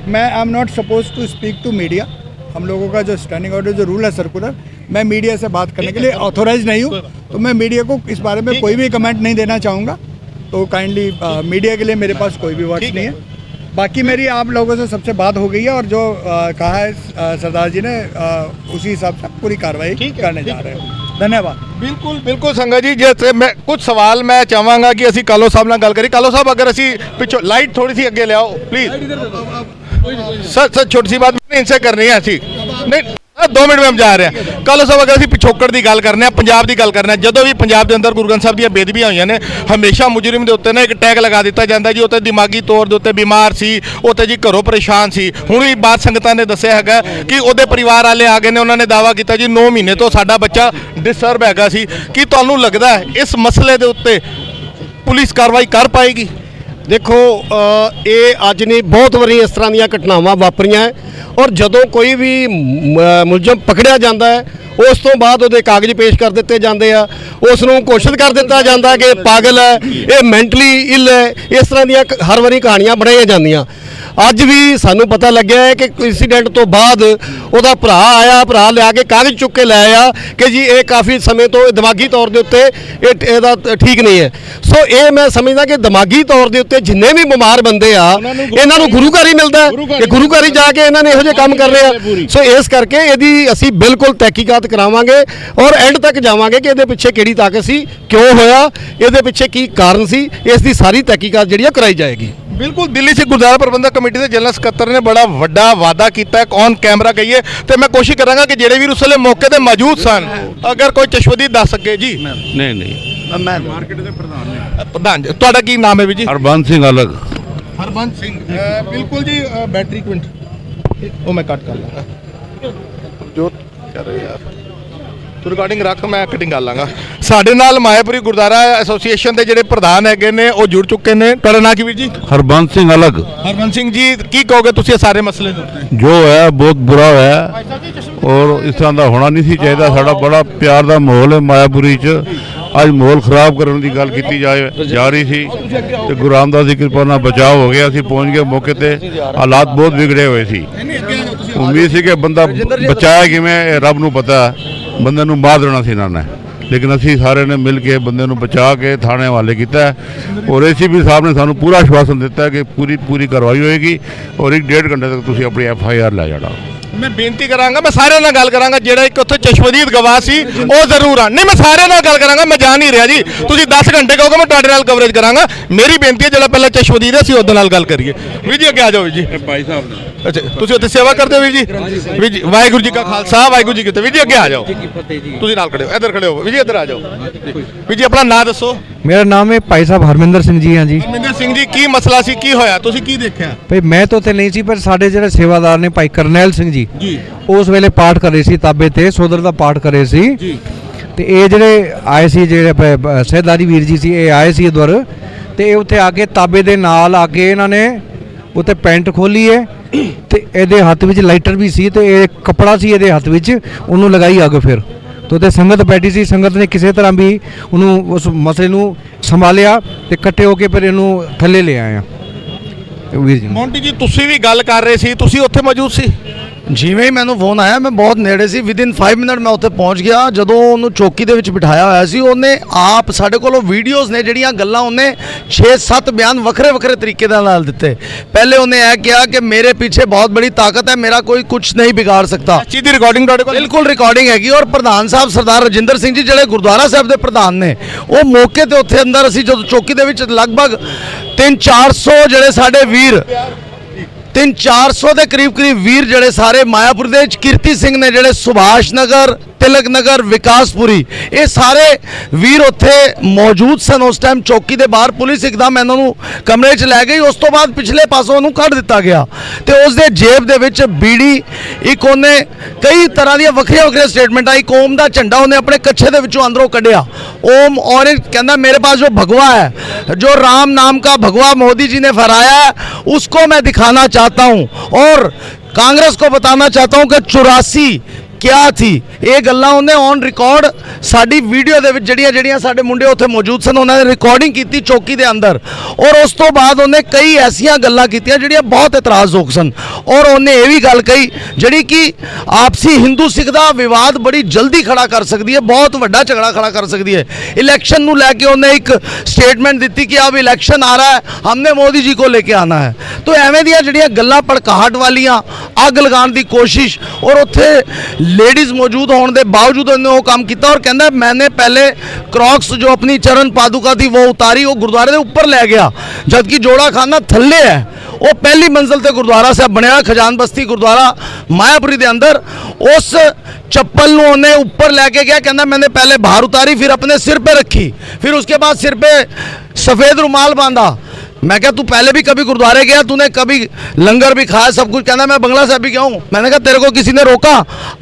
मैं I am not suppose to speak to media. हम लोगों का जो स्टैंडिंग ऑर्डर जो रूल है सर्कुलर, मैं मीडिया से बात करने के लिए ऑथोराइज नहीं हूँ, तो मैं मीडिया को इस बारे में कोई भी कमेंट नहीं देना चाहूँगा। तो काइंडली मीडिया के लिए मेरे पास कोई भी वर्ड्स नहीं है। बाकी मेरी आप लोगों से सबसे बात हो गई है और जो कहा है सरदार जी ने उसी हिसाब से पूरी कार्रवाई करने जा रहे हैं। धन्यवाद। बिल्कुल बिल्कुल संगत जी, जैसे मैं कुछ सवाल मैं चाहांगा कि ਅਸੀਂ ਕਾਲੋ ਸਾਹਿਬ ਨਾਲ ਗੱਲ ਕਰੀ। ਕਾਲੋ ਸਾਹਿਬ अगर ਅਸੀਂ ਪਿੱਛੋਂ लाइट थोड़ी सी अगे ले आओ प्लीज। सर छोटी सी बात मैंने इनसे करनी है ऐसी नहीं 2 मिनट में हम जा रहे हैं। ਕਾਲੋ ਸਾਹਿਬ अगर ਅਸੀਂ ਪਿਛੋਕੜ ਦੀ ਗੱਲ ਕਰਨੇ ਆ, ਪੰਜਾਬ ਦੀ ਗੱਲ ਕਰਨੇ ਆ, ਜਦੋਂ ਵੀ ਪੰਜਾਬ ਦੇ ਅੰਦਰ ਗੁਰੂ ਗ੍ਰੰਥ ਸਾਹਿਬ ਦੀਆਂ ਬੇਦਬੀਆਂ ਹੋਈਆਂ ਨੇ ਹਮੇਸ਼ਾ ਮੁਜਰਮ ਦੇ ਉੱਤੇ ਨਾ ਇੱਕ ਟੈਗ ਲਗਾ ਦਿੱਤਾ ਜਾਂਦਾ ਜੀ ਉੱਤੇ ਦਿਮਾਗੀ ਤੌਰ ਦੇ ਉੱਤੇ ਬਿਮਾਰ ਸੀ, ਉੱਤੇ ਜੀ ਘਰੋਂ ਪਰੇਸ਼ਾਨ ਸੀ। ਹੁਣ ਵੀ ਬਾਤ ਸੰਗਤਾਂ ਨੇ ਦੱਸਿਆ ਹੈਗਾ ਕਿ ਉਹਦੇ ਪਰਿਵਾਰ ਵਾਲੇ ਆ ਗਏ ਨੇ, ਉਹਨਾਂ ਨੇ ਦਾਅਵਾ ਕੀਤਾ ਜੀ 9 ਮਹੀਨੇ ਤੋਂ ਸਾਡਾ ਬੱਚਾ ਡਿਸਟਰਬ ਹੈਗਾ ਸੀ। ਕੀ ਤੁਹਾਨੂੰ ਲੱਗਦਾ ਹੈ ਇਸ ਮਸਲੇ ਦੇ ਉੱਤੇ ਪੁਲਿਸ ਕਾਰਵਾਈ ਕਰ ਪਾਏਗੀ? ਦੇਖੋ ਇਹ ਅੱਜ ਨਹੀਂ ਬਹੁਤ ਵਾਰੀ ਇਸ ਤਰ੍ਹਾਂ ਦੀਆਂ ਘਟਨਾਵਾਂ ਵਾਪਰੀਆਂ ਔਰ ਜਦੋਂ ਕੋਈ ਵੀ ਮੁਲਜ਼ਮ ਪਕੜਿਆ ਜਾਂਦਾ ਹੈ ਉਸ ਤੋਂ ਬਾਅਦ ਉਹਦੇ ਕਾਗਜ਼ ਪੇਸ਼ ਕਰ ਦਿੱਤੇ ਜਾਂਦੇ ਆ, ਉਸ ਨੂੰ ਘੋਸ਼ਿਤ ਕਰ ਦਿੱਤਾ ਜਾਂਦਾ ਕਿ ਪਾਗਲ ਹੈ, ਇਹ ਮੈਂਟਲੀ ਇਲ ਹੈ। ਇਸ ਤਰ੍ਹਾਂ ਦੀਆਂ ਹਰ ਵਾਰੀ ਕਹਾਣੀਆਂ ਬਣਾਈਆਂ ਜਾਂਦੀਆਂ। ਅੱਜ ਵੀ ਸਾਨੂੰ ਪਤਾ ਲੱਗਿਆ ਹੈ ਕਿ ਇੰਸੀਡੈਂਟ ਤੋਂ ਬਾਅਦ ਉਹਦਾ ਭਰਾ ਆਇਆ, ਭਰਾ ਲਿਆ ਕੇ ਕਾਗਜ਼ ਚੁੱਕ ਕੇ ਲੈ ਆਇਆ ਕਿ ਜੀ ਇਹ ਕਾਫੀ ਸਮੇਂ ਤੋਂ ਦਿਮਾਗੀ ਤੌਰ ਦੇ ਉੱਤੇ ਇਹਦਾ ਠੀਕ ਨਹੀਂ ਹੈ। ਸੋ ਇਹ ਮੈਂ ਸਮਝਦਾ ਕਿ ਦਿਮਾਗੀ ਤੌਰ ਦੇ ਉੱਤੇ ਜਿੰਨੇ ਵੀ ਬਿਮਾਰ ਬੰਦੇ ਆ ਇਹਨਾਂ ਨੂੰ ਗੁਰੂ ਘਰ ਹੀ ਮਿਲਦਾ ਕਿ ਗੁਰੂ ਘਰ ਹੀ ਜਾ ਕੇ ਇਹਨਾਂ ਨੇ ਇਹੋ ਜਿਹੇ ਕੰਮ ਕਰਨੇ ਆ। ਸੋ ਇਸ ਕਰਕੇ ਇਹਦੀ ਅਸੀਂ ਬਿਲਕੁਲ ਤਹਿਕੀਕਾਤ ਕਰਾਵਾਂਗੇ ਔਰ ਐਂਡ ਤੱਕ ਜਾਵਾਂਗੇ ਕਿ ਇਹਦੇ ਪਿੱਛੇ ਕਿਹੜੀ ਤਾਕਤ ਸੀ, ਕਿਉਂ ਹੋਇਆ, ਇਹਦੇ ਪਿੱਛੇ ਕੀ ਕਾਰਨ ਸੀ, ਇਸ ਦੀ ਸਾਰੀ ਤਹਿਕੀਕਾਤ ਜਿਹੜੀ ਆ ਕਰਾਈ ਜਾਏਗੀ। ਬਿਲਕੁਲ ਦਿੱਲੀ ਸਿੱਖ ਗੁਰਦੁਆਰਾ ਪ੍ਰਬੰਧਕ ਕਮੇਟੀ ਦੇ ਜਨਰਲ ਸਕੱਤਰ ਨੇ ਬੜਾ ਵੱਡਾ ਵਾਅਦਾ ਕੀਤਾ ਹੈ, ਔਨ ਕੈਮਰਾ ਕਹੀਏ, ਤੇ ਮੈਂ ਕੋਸ਼ਿਸ਼ ਕਰਾਂਗਾ ਕਿ ਜਿਹੜੇ ਵੀ ਉਸ ਵੇਲੇ ਮੌਕੇ ਤੇ ਮੌਜੂਦ ਸਨ ਅਗਰ ਕੋਈ ਚਸ਼ਵਦੀ ਦੱਸ ਸਕੇ ਜੀ। ਨਹੀਂ ਮੈਂ ਮਾਰਕੀਟ ਦੇ ਪ੍ਰਧਾਨ ਜੀ, ਤੁਹਾਡਾ ਕੀ ਨਾਮ ਹੈ ਵੀ ਜੀ? ਹਰਬੰਸ ਸਿੰਘ ਅਲਗ। ਹਰਬੰਸ ਸਿੰਘ ਬਿਲਕੁਲ ਜੀ। ਬੈਟਰੀ ਕੁਇੰਟ ਉਹ ਮੈਂ ਕੱਟ ਕਰ ਲਾਂਗਾ। ਜੋਤ ਕਰ ਰਹੇ ਯਾਰ ਤੂੰ ਰਿਕਾਰਡਿੰਗ ਰੱਖ, ਮੈਂ ਕਟਿੰਗ ਕਰ ਲਾਂਗਾ। ਸਾਡੇ ਨਾਲ ਮਾਇਆਪੁਰੀ ਗੁਰਦੁਆਰਾ ਐਸੋਸੀਏਸ਼ਨ ਦੇ ਜਿਹੜੇ ਪ੍ਰਧਾਨ ਹੈਗੇ ਨੇ ਉਹ ਜੁੜ ਚੁੱਕੇ ਨੇ। ਤੁਹਾਡਾ ਨਾਂ ਕੀ ਵੀਰ ਜੀ? ਹਰਬੰਸ ਸਿੰਘ ਅਲੱਗ। ਹਰਬੰਸ ਸਿੰਘ ਜੀ, ਕੀ ਕਹੋਗੇ ਤੁਸੀਂ ਇਹ ਸਾਰੇ ਮਸਲੇ ਦੇ ਉੱਤੇ? ਜੋ ਹੈ ਬਹੁਤ ਬੁਰਾ ਹੋਇਆ ਔਰ ਇਸ ਤਰ੍ਹਾਂ ਦਾ ਹੋਣਾ ਨਹੀਂ ਸੀ ਚਾਹੀਦਾ। ਸਾਡਾ ਬੜਾ ਪਿਆਰ ਦਾ ਮਾਹੌਲ ਹੈ ਮਾਇਆਪੁਰੀ 'ਚ, ਅੱਜ ਮਾਹੌਲ ਖਰਾਬ ਕਰਨ ਦੀ ਗੱਲ ਕੀਤੀ ਜਾ ਰਹੀ ਸੀ ਤੇ ਗੁਰੂ ਰਾਮਦਾਸ ਦੀ ਕਿਰਪਾ ਨਾਲ ਬਚਾਅ ਹੋ ਗਿਆ। ਅਸੀਂ ਪਹੁੰਚ ਗਏ ਮੌਕੇ ਤੇ, ਹਾਲਾਤ ਬਹੁਤ ਵਿਗੜੇ ਹੋਏ ਸੀ। ਉਮੀਦ ਸੀ ਕਿ ਬੰਦਾ ਬਚਾਇਆ ਕਿਵੇਂ, ਇਹ ਰੱਬ ਨੂੰ ਪਤਾ ਹੈ। ਬੰਦੇ ਨੂੰ ਮਾਰ ਦੇਣਾ ਸੀ ਇਹਨਾਂ ਨੇ, ਲੇਕਿਨ ਅਸੀਂ ਸਾਰਿਆਂ ਨੇ ਮਿਲ ਕੇ ਬੰਦੇ ਨੂੰ ਬਚਾ ਕੇ ਥਾਣੇ ਹਵਾਲੇ ਕੀਤਾ ਔਰ ACP ਸਾਹਿਬ ਨੇ ਸਾਨੂੰ ਪੂਰਾ ਆਸ਼ਵਾਸਨ ਦਿੱਤਾ ਕਿ ਪੂਰੀ ਕਾਰਵਾਈ ਹੋਏਗੀ ਔਰ 1.5 ਘੰਟੇ ਤੱਕ ਤੁਸੀਂ ਆਪਣੀ FIR ਲੈ ਜਾਣਾ। ਮੈਂ ਬੇਨਤੀ ਕਰਾਂਗਾ, ਮੈਂ ਸਾਰਿਆਂ ਨਾਲ ਗੱਲ ਕਰਾਂਗਾ, ਜਿਹੜਾ ਇੱਕ ਉੱਥੇ ਚਸ਼ਮਦੀਦ ਗਵਾਹ ਸੀ ਉਹ ਜ਼ਰੂਰ ਆ। ਨਹੀਂ, ਮੈਂ ਸਾਰਿਆਂ ਨਾਲ ਗੱਲ ਕਰਾਂਗਾ, ਮੈਂ ਜਾ ਨਹੀਂ ਰਿਹਾ ਜੀ। ਤੁਸੀਂ 10 ਘੰਟੇ ਕਹੋਗੇ ਮੈਂ ਤੁਹਾਡੇ ਨਾਲ ਕਵਰੇਜ ਕਰਾਂਗਾ। ਮੇਰੀ ਬੇਨਤੀ ਹੈ ਜਿਹੜਾ ਪਹਿਲਾਂ ਚਸ਼ਮਦੀਦ ਹੈ ਅਸੀਂ ਉਹਦੇ ਨਾਲ ਗੱਲ ਕਰੀਏ। ਵੀਰ ਜੀ ਅੱਗੇ ਆ ਜਾਓ ਵੀਰ ਜੀ। ਭਾਈ ਸਾਹਿਬ ਨੇ ਅੱਛਾ, ਤੁਸੀਂ ਉੱਥੇ ਸੇਵਾ ਕਰਦੇ ਹੋ ਵੀਰ ਜੀ? ਵੀਰ ਜੀ ਵਾਹਿਗੁਰੂ ਜੀ ਕਾ ਖਾਲਸਾ ਵਾਹਿਗੁਰੂ ਜੀ ਕੀ ਫਤਿਹ। ਵੀਰ ਜੀ ਅੱਗੇ ਆ ਜਾਓ, ਤੁਸੀਂ ਨਾਲ ਖੜੇ ਹੋ, ਇੱਧਰ ਖੜੇ ਹੋ ਵੀਰ ਜੀ, ਇੱਧਰ ਆ ਜਾਓ। ਵੀਰ ਜੀ ਆਪਣਾ ਨਾਂ ਦੱਸੋ। मेरा नाम है भाई साहब हरमिंदर सिंह जी। हाँ जी ਹਰਮਿੰਦਰ ਸਿੰਘ ਜੀ, ਕੀ ਮਸਲਾ ਸੀ, ਕੀ ਹੋਇਆ, ਤੁਸੀਂ ਕੀ ਦੇਖਿਆ? भाई मैं तो उत्थे नहीं सी, पर साडे ਜਿਹੜੇ ਸੇਵਾਦਾਰ ਨੇ ਭਾਈ ਕਰਨੈਲ ਸਿੰਘ ਜੀ ਉਸ ਵੇਲੇ ਪਾਠ ਕਰ ਰਹੇ ਸੀ ਤਾਬੇ ਤੇ, ਸੋਦਰ ਦਾ ਪਾਠ ਕਰ ਰਹੇ ਸੀ ਤੇ ਇਹ ਜਿਹੜੇ ਆਏ ਸੀ, ਜਿਹੜੇ ਸਹਿਦਾਰੀ ਵੀਰ ਜੀ ਸੀ, ਇਹ ਆਏ ਸੀ ਇਧਰ ਤੇ ਇਹ ਉੱਥੇ ਆ ਕੇ ਤਾਬੇ ਦੇ ਨਾਲ ਆ ਕੇ ਇਹਨਾਂ ਨੇ ਉੱਥੇ ਪੈਂਟ ਖੋਲੀ ਹੈ ਤੇ ਇਹਦੇ ਹੱਥ ਵਿੱਚ ਲਾਈਟਰ ਵੀ ਸੀ ਤੇ ਇਹ ਕੱਪੜਾ ਸੀ ਇਹਦੇ ਹੱਥ ਵਿੱਚ, ਉਹਨੂੰ ਲਗਾਈ ਅੱਗ। ਫਿਰ तो ते संगत बैठी सी, संगत ने किसी तरह भी उन्होंने उस मसले नूं संभालिया ते इकट्ठे होके फिर इनू थल्ले ले आए वीर जी। ਮੌਂਟੀ ਜੀ, ਤੁਸੀਂ ਵੀ ਗੱਲ ਕਰ ਰਹੇ ਸੀ, ਤੁਸੀਂ ਉੱਥੇ ਮੌਜੂਦ ਸੀ? ਜਿਵੇਂ ਹੀ ਮੈਨੂੰ ਫੋਨ ਆਇਆ ਮੈਂ ਬਹੁਤ ਨੇੜੇ ਸੀ, ਵਿਦਿਨ 5 ਮਿੰਟ ਮੈਂ ਉੱਥੇ ਪਹੁੰਚ ਗਿਆ। ਜਦੋਂ ਉਹਨੂੰ ਚੌਕੀ ਦੇ ਵਿੱਚ ਬਿਠਾਇਆ ਹੋਇਆ ਸੀ, ਉਹਨੇ ਆਪ ਸਾਡੇ ਕੋਲੋਂ ਵੀਡੀਓਜ਼ ਨੇ ਜਿਹੜੀਆਂ ਗੱਲਾਂ, ਉਹਨੇ 6-7 ਬਿਆਨ ਵੱਖਰੇ ਤਰੀਕੇ ਦੇ ਨਾਲ ਦਿੱਤੇ। ਪਹਿਲੇ ਉਹਨੇ ਇਹ ਕਿਹਾ ਕਿ ਮੇਰੇ ਪਿੱਛੇ ਬਹੁਤ ਬੜੀ ਤਾਕਤ ਹੈ, ਮੇਰਾ ਕੋਈ ਕੁਝ ਨਹੀਂ ਵਿਗਾੜ ਸਕਦਾ। ਚੀਜ਼ ਦੀ ਰਿਕਾਰਡਿੰਗ ਤੁਹਾਡੇ ਕੋਲ? ਬਿਲਕੁਲ ਰਿਕਾਰਡਿੰਗ ਹੈਗੀ। ਔਰ ਪ੍ਰਧਾਨ ਸਾਹਿਬ ਸਰਦਾਰ ਰਜਿੰਦਰ ਸਿੰਘ ਜੀ ਜਿਹੜੇ ਗੁਰਦੁਆਰਾ ਸਾਹਿਬ ਦੇ ਪ੍ਰਧਾਨ ਨੇ, ਉਹ ਮੌਕੇ ਤੇ ਉੱਥੇ ਅੰਦਰ ਅਸੀਂ ਜਦੋਂ ਚੌਕੀ ਦੇ ਵਿੱਚ ਲਗਭਗ 300-400 ਜਿਹੜੇ ਸਾਡੇ ਵੀਰ 300-400 ਦੇ ਕਰੀਬ ਵੀਰ ਜਿਹੜੇ ਸਾਰੇ ਮਾਇਆਪੁਰ ਦੇ ਵਿੱਚ, ਕੀਰਤੀ ਸਿੰਘ ਨੇ ਜਿਹੜੇ ਸੁਭਾਸ਼ ਨਗਰ, ਤਿਲਕ ਨਗਰ, ਵਿਕਾਸਪੁਰੀ, ਇਹ ਸਾਰੇ ਵੀਰ ਉੱਥੇ ਮੌਜੂਦ ਸਨ ਉਸ ਟਾਈਮ ਚੌਕੀ ਦੇ ਬਾਹਰ। ਪੁਲਿਸ ਇੱਕਦਮ ਇਹਨਾਂ ਨੂੰ ਕਮਰੇ 'ਚ ਲੈ ਗਈ। ਉਸ ਤੋਂ ਬਾਅਦ ਪਿਛਲੇ ਪਾਸੋਂ ਉਹਨੂੰ ਕੱਢ ਦਿੱਤਾ ਗਿਆ ਤੇ ਉਸ ਦੇ ਜੇਬ ਦੇ ਵਿੱਚ ਬੀੜੀ, ਇੱਕ ਉਹਨੇ ਕਈ ਤਰ੍ਹਾਂ ਦੀਆਂ ਵੱਖਰੀਆਂ ਸਟੇਟਮੈਂਟਾਂ, ਇੱਕ ਓਮ ਦਾ ਝੰਡਾ ਉਹਨੇ ਆਪਣੇ ਕੱਛੇ ਦੇ ਵਿੱਚੋਂ ਅੰਦਰੋਂ ਕੱਢਿਆ। ओम और कहना मेरे पास जो भगवा है, जो राम नाम का भगवा मोदी जी ने फहराया है, उसको मैं दिखाना चाहता हूं और कांग्रेस को बताना चाहता हूं कि 84 क्या थी। ये गल्लां उन्हें ऑन रिकॉर्ड साडी वीडियो दे विच जड़ियां साडे मुंडे उत्थे मौजूद सन, उन्होंने रिकॉर्डिंग की चौकी दे अंदर और उस तो बाद उन्हें कई ऐसियां गल्लां कीतियां जड़ियां बहुत इतराज़योग सन। और उन्हें ये भी गल कही जिहड़ी कि आपसी हिंदू सिख दा विवाद बड़ी जल्दी खड़ा कर सकती है, बहुत वड्डा झगड़ा खड़ा कर सकती है। इलैक्शन नूं लैके उन्हें एक स्टेटमेंट दी कि अब इलैक्शन आ रहा है, हमने मोदी जी को लेके आना है। तो एवें दियां जड़ियां गल्लां भड़काहट वालियां, अग लगाने की कोशिश, और उत्थे लेडीज़ मौजूद होने के बावजूद उन्होंने वो काम किया और कहना मैंने पहले क्रॉक्स जो अपनी चरण पादुका थी वो उतारी, वो गुरुद्वारे के ऊपर लै गया, जबकि जोड़ा खाना थल्ले है। वो पहली मंजिल से गुरुद्वारा साहब बनया खजान बस्ती गुरुद्वारा मायापुरी के अंदर। उस चप्पल नूं उन्हें ऊपर लैके गया, कहना मैंने पहले बाहर उतारी, फिर अपने सिर पे रखी, फिर उसके बाद सिर पे सफ़ेद रुमाल बांधा। मैं क्या तू पहले भी कभी गुरुद्वारे गया, तूने कभी लंगर भी खाया, सब कुछ? कहना मैं बंगला साहब भी गया हूँ। मैंने कहा तेरे को किसी ने रोका?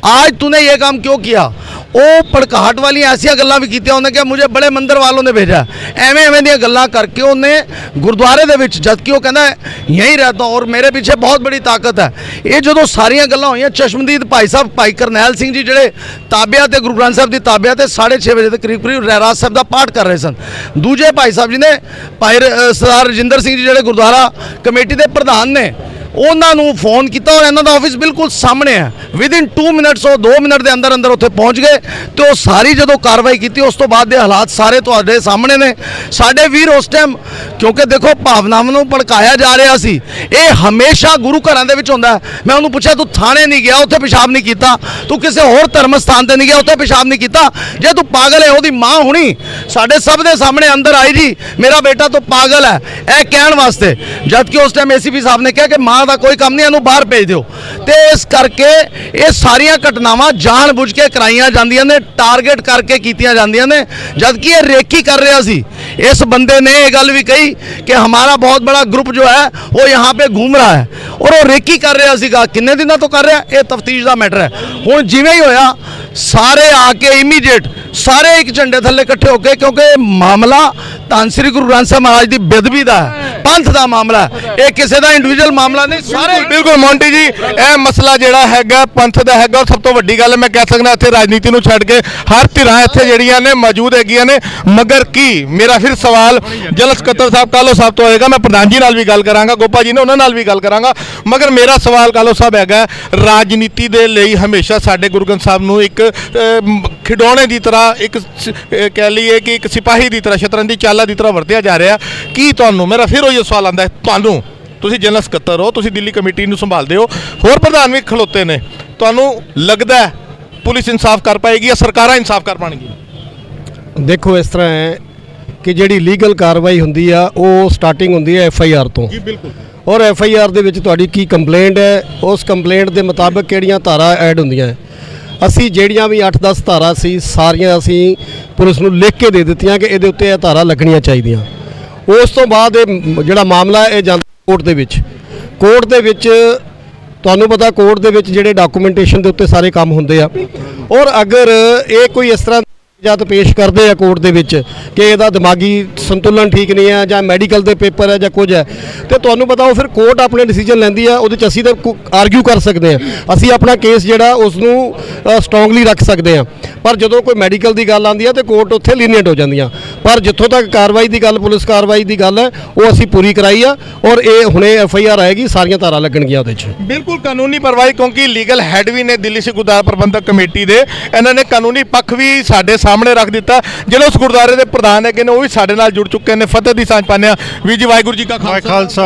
आज तूने ये काम क्यों किया? वो भड़काहट वाली ऐसिया गल्लां भी कीतियां। उन्हें क्या मुझे बड़े मंदिर वालों ने भेजा, एवें दी गल्लां करके उन्हें गुरुद्वारे दे विच, जबकि वो कहना यहीं रहता हूँ और मेरे पीछे बहुत बड़ी ताकत है। ये जो सारियां गल्लां होईयां, चश्मदीद भाई साहब भाई करनैल सिंह जी जिहड़े ताबिया ते गुरु ग्रंथ साहब की ताबिया ते 6:30 बजे के करीब रहराज साहब का पाठ कर रहे सन। दूजे भाई साहब जी ने भाई सरदार रजिंदर सिंह जी जिहड़े गुरुद्वारा कमेटी के प्रधान ने, उन्होंने फोन किया और इन्हों का ऑफिस बिल्कुल सामने है। विदिन 2 मिनट्स 2 मिनट के अंदर अंदर उत्थे पहुँच गए तो सारी जो कार्रवाई की उस तो बाद दे हालात सारे तुहाडे सामने ने। साडे वीर उस टाइम क्योंकि देखो भावनावां नूं भड़काया जा रहा सी, ये हमेशा गुरु घरां दे विच हुंदा है। मैं उन्होंने पूछा तू थाने नहीं गया, उत्थे पेशाब नहीं किया, तू किसी होर धर्म स्थान ते नहीं गया, उत्थे पेशाब नहीं किया, जे तू पागल है ओहदी माँ हुणी साडे सब दे सामने अंदर आई जी मेरा बेटा तो पागल है यह कहण वास्ते, जबकि उस टाइम ACP साहब ने कहा कि माँ का कोई काम नहीं, इन्हूं बाहर भेज दिओ। तो इस करके ये सारियां घटनावां जानबूझ के कराइयां जांदियां ने, टारगेट करके कीतियां जांदियां ने, जबकि ये रेकी कर रहा सी। इस बंदे ने ये गल भी कही कि हमारा बहुत बड़ा ग्रुप जो है वो यहाँ पे घूम रहा है और वो रेकी कर रहा सीगा, किन्ने दिनों तो कर रहा, ये तफ्तीश का मैटर है। हुण जिवें ही होया सारे आके इमीडिएट सारे एक झंडे थल्ले इकट्ठे हो गए, क्योंकि मामला धन श्री गुरु ग्रंथ साहब महाराज की बेदबी का है, पंथ का मामला है, ये किसी का इंडिविजुअल मामला नहीं। सारे बिल्कुल मोंटी जी, यह मसला जिहड़ा हैगा पंथ दा हैगा। और सब तो वड्डी गल मैं कह सकदा इत्थे राजनीति नूं छड्ड के हर धिरां इत्थे जिहड़ियां ने मौजूद हैगियां ने। मगर की मेरा फिर सवाल जनरल सकत्तर साहब कालो साहब तो होएगा, मैं प्रधान जी नाल भी गल करांगा, गोपा जी ने उन्हां नाल भी गल करांगा। मगर मेरा सवाल कालो साहब हैगा, राजनीति दे लई हमेशा साडे गुरु ग्रंथ साहब नूं एक खिडौणे की तरह, एक कह लीए कि एक सिपाही की तरह, शतरंज की चाला की तरह वरतिया जा रहा। की तुहानूं, मेरा फिर वही सवाल आंदा है, तुहानूं तुसीं जनरल सकत्तर हो, तुसीं दिल्ली कमेटी नूं संभालदे हो, होर प्रधान भी खलोते ने, तुहानूं लगदा है पुलिस इंसाफ कर पाएगी या सरकारां इंसाफ कर पाएगी? देखो इस तरह है कि ਜਿਹੜੀ ਲੀਗਲ ਕਾਰਵਾਈ ਹੁੰਦੀ ਆ ਉਹ ਸਟਾਰਟਿੰਗ ਹੁੰਦੀ ਹੈ FIR ਤੋਂ जी बिल्कुल। ਔਰ FIR ਦੇ ਵਿੱਚ ਤੁਹਾਡੀ ਕੀ ਕੰਪਲੇਂਟ ਹੈ, ਉਸ ਕੰਪਲੇਂਟ ਦੇ ਮੁਤਾਬਕ ਕਿਹੜੀਆਂ ਧਾਰਾ ਐਡ ਹੁੰਦੀਆਂ ਹੈ। ਅਸੀਂ ਜਿਹੜੀਆਂ ਵੀ 8-10 ਧਾਰਾ ਸੀ ਸਾਰੀਆਂ ਅਸੀਂ ਪੁਲਿਸ ਨੂੰ ਲਿਖ ਕੇ ਦੇ ਦਿੱਤੀਆਂ ਕਿ ਇਹਦੇ ਉੱਤੇ ਇਹ ਧਾਰਾ ਲੱਗਣੀਆਂ ਚਾਹੀਦੀਆਂ। ਉਸ ਤੋਂ ਬਾਅਦ ਇਹ ਜਿਹੜਾ ਮਾਮਲਾ ਇਹ ਜਾਂਦਾ ਕੋਰਟ ਦੇ ਵਿੱਚ। ਕੋਰਟ ਦੇ ਵਿੱਚ ਤੁਹਾਨੂੰ ਪਤਾ ਕੋਰਟ ਦੇ ਵਿੱਚ ਜਿਹੜੇ ਡਾਕੂਮੈਂਟੇਸ਼ਨ ਦੇ ਉੱਤੇ ਸਾਰੇ ਕੰਮ ਹੁੰਦੇ ਆ, ਔਰ ਅਗਰ ਇਹ ਕੋਈ ਇਸ ਤਰ੍ਹਾਂ ਜਦ ਪੇਸ਼ ਕਰਦੇ ਆ ਕੋਰਟ ਦੇ ਵਿੱਚ ਕਿ ਇਹਦਾ ਦਿਮਾਗੀ ਸੰਤੁਲਨ ਠੀਕ ਨਹੀਂ ਹੈ ਜਾਂ ਮੈਡੀਕਲ ਦੇ ਪੇਪਰ ਹੈ ਜਾਂ ਕੁਝ ਹੈ, ਤੇ ਤੁਹਾਨੂੰ ਪਤਾ ਉਹ ਫਿਰ ਕੋਰਟ ਆਪਣੇ ਡਿਸੀਜਨ ਲੈਂਦੀ ਆ, ਉਹਦੇ 'ਚ ਅਸੀਂ ਤਾਂ ਆਰਗਿਊ ਕਰ ਸਕਦੇ ਹਾਂ, ਅਸੀਂ ਆਪਣਾ ਕੇਸ ਜਿਹੜਾ ਉਸ ਨੂੰ ਸਟਰੋਂਗਲੀ ਰੱਖ ਸਕਦੇ ਹਾਂ। ਪਰ ਜਦੋਂ ਕੋਈ ਮੈਡੀਕਲ ਦੀ ਗੱਲ ਆਉਂਦੀ ਹੈ ਤੇ ਕੋਰਟ ਉੱਥੇ ਲੀਨੀਅੰਟ ਹੋ ਜਾਂਦੀਆਂ। ਪਰ ਜਿੱਥੋਂ ਤੱਕ ਕਾਰਵਾਈ ਦੀ ਗੱਲ, ਪੁਲਿਸ ਕਾਰਵਾਈ ਦੀ ਗੱਲ ਹੈ, ਉਹ ਅਸੀਂ ਪੂਰੀ ਕਰਾਈ ਆ ਔਰ ਇਹ ਹੁਣੇ FIR ਆਏਗੀ, ਸਾਰੀਆਂ ਧਾਰਾਂ ਲੱਗਣਗੀਆਂ ਉਹਦੇ 'ਚ। बिल्कुल कानूनी कार्रवाई, क्योंकि लीगल हैड भी ने दिल्ली सिख गुरुद्वारा प्रबंधक कमेटी दे, इन्होंने कानूनी पक्ष भी साडे सामने रख दिता। ਜਿਹੜੇ ਉਸ ਗੁਰਦੁਆਰੇ ਦੇ ਪ੍ਰਧਾਨ ਹੈਗੇ ਨੇ ਉਹ ਵੀ ਸਾਡੇ ਨਾਲ ਜੁੜ ਚੁੱਕੇ ਨੇ। ਫਤਿਹ ਦੀ ਸਾਂਝ ਪਾਉਂਦੇ ਹਾਂ। ਵੀਰ ਜੀ ਵਾਹਿਗੁਰੂ ਜੀ ਕਾ ਖਾਲਸਾ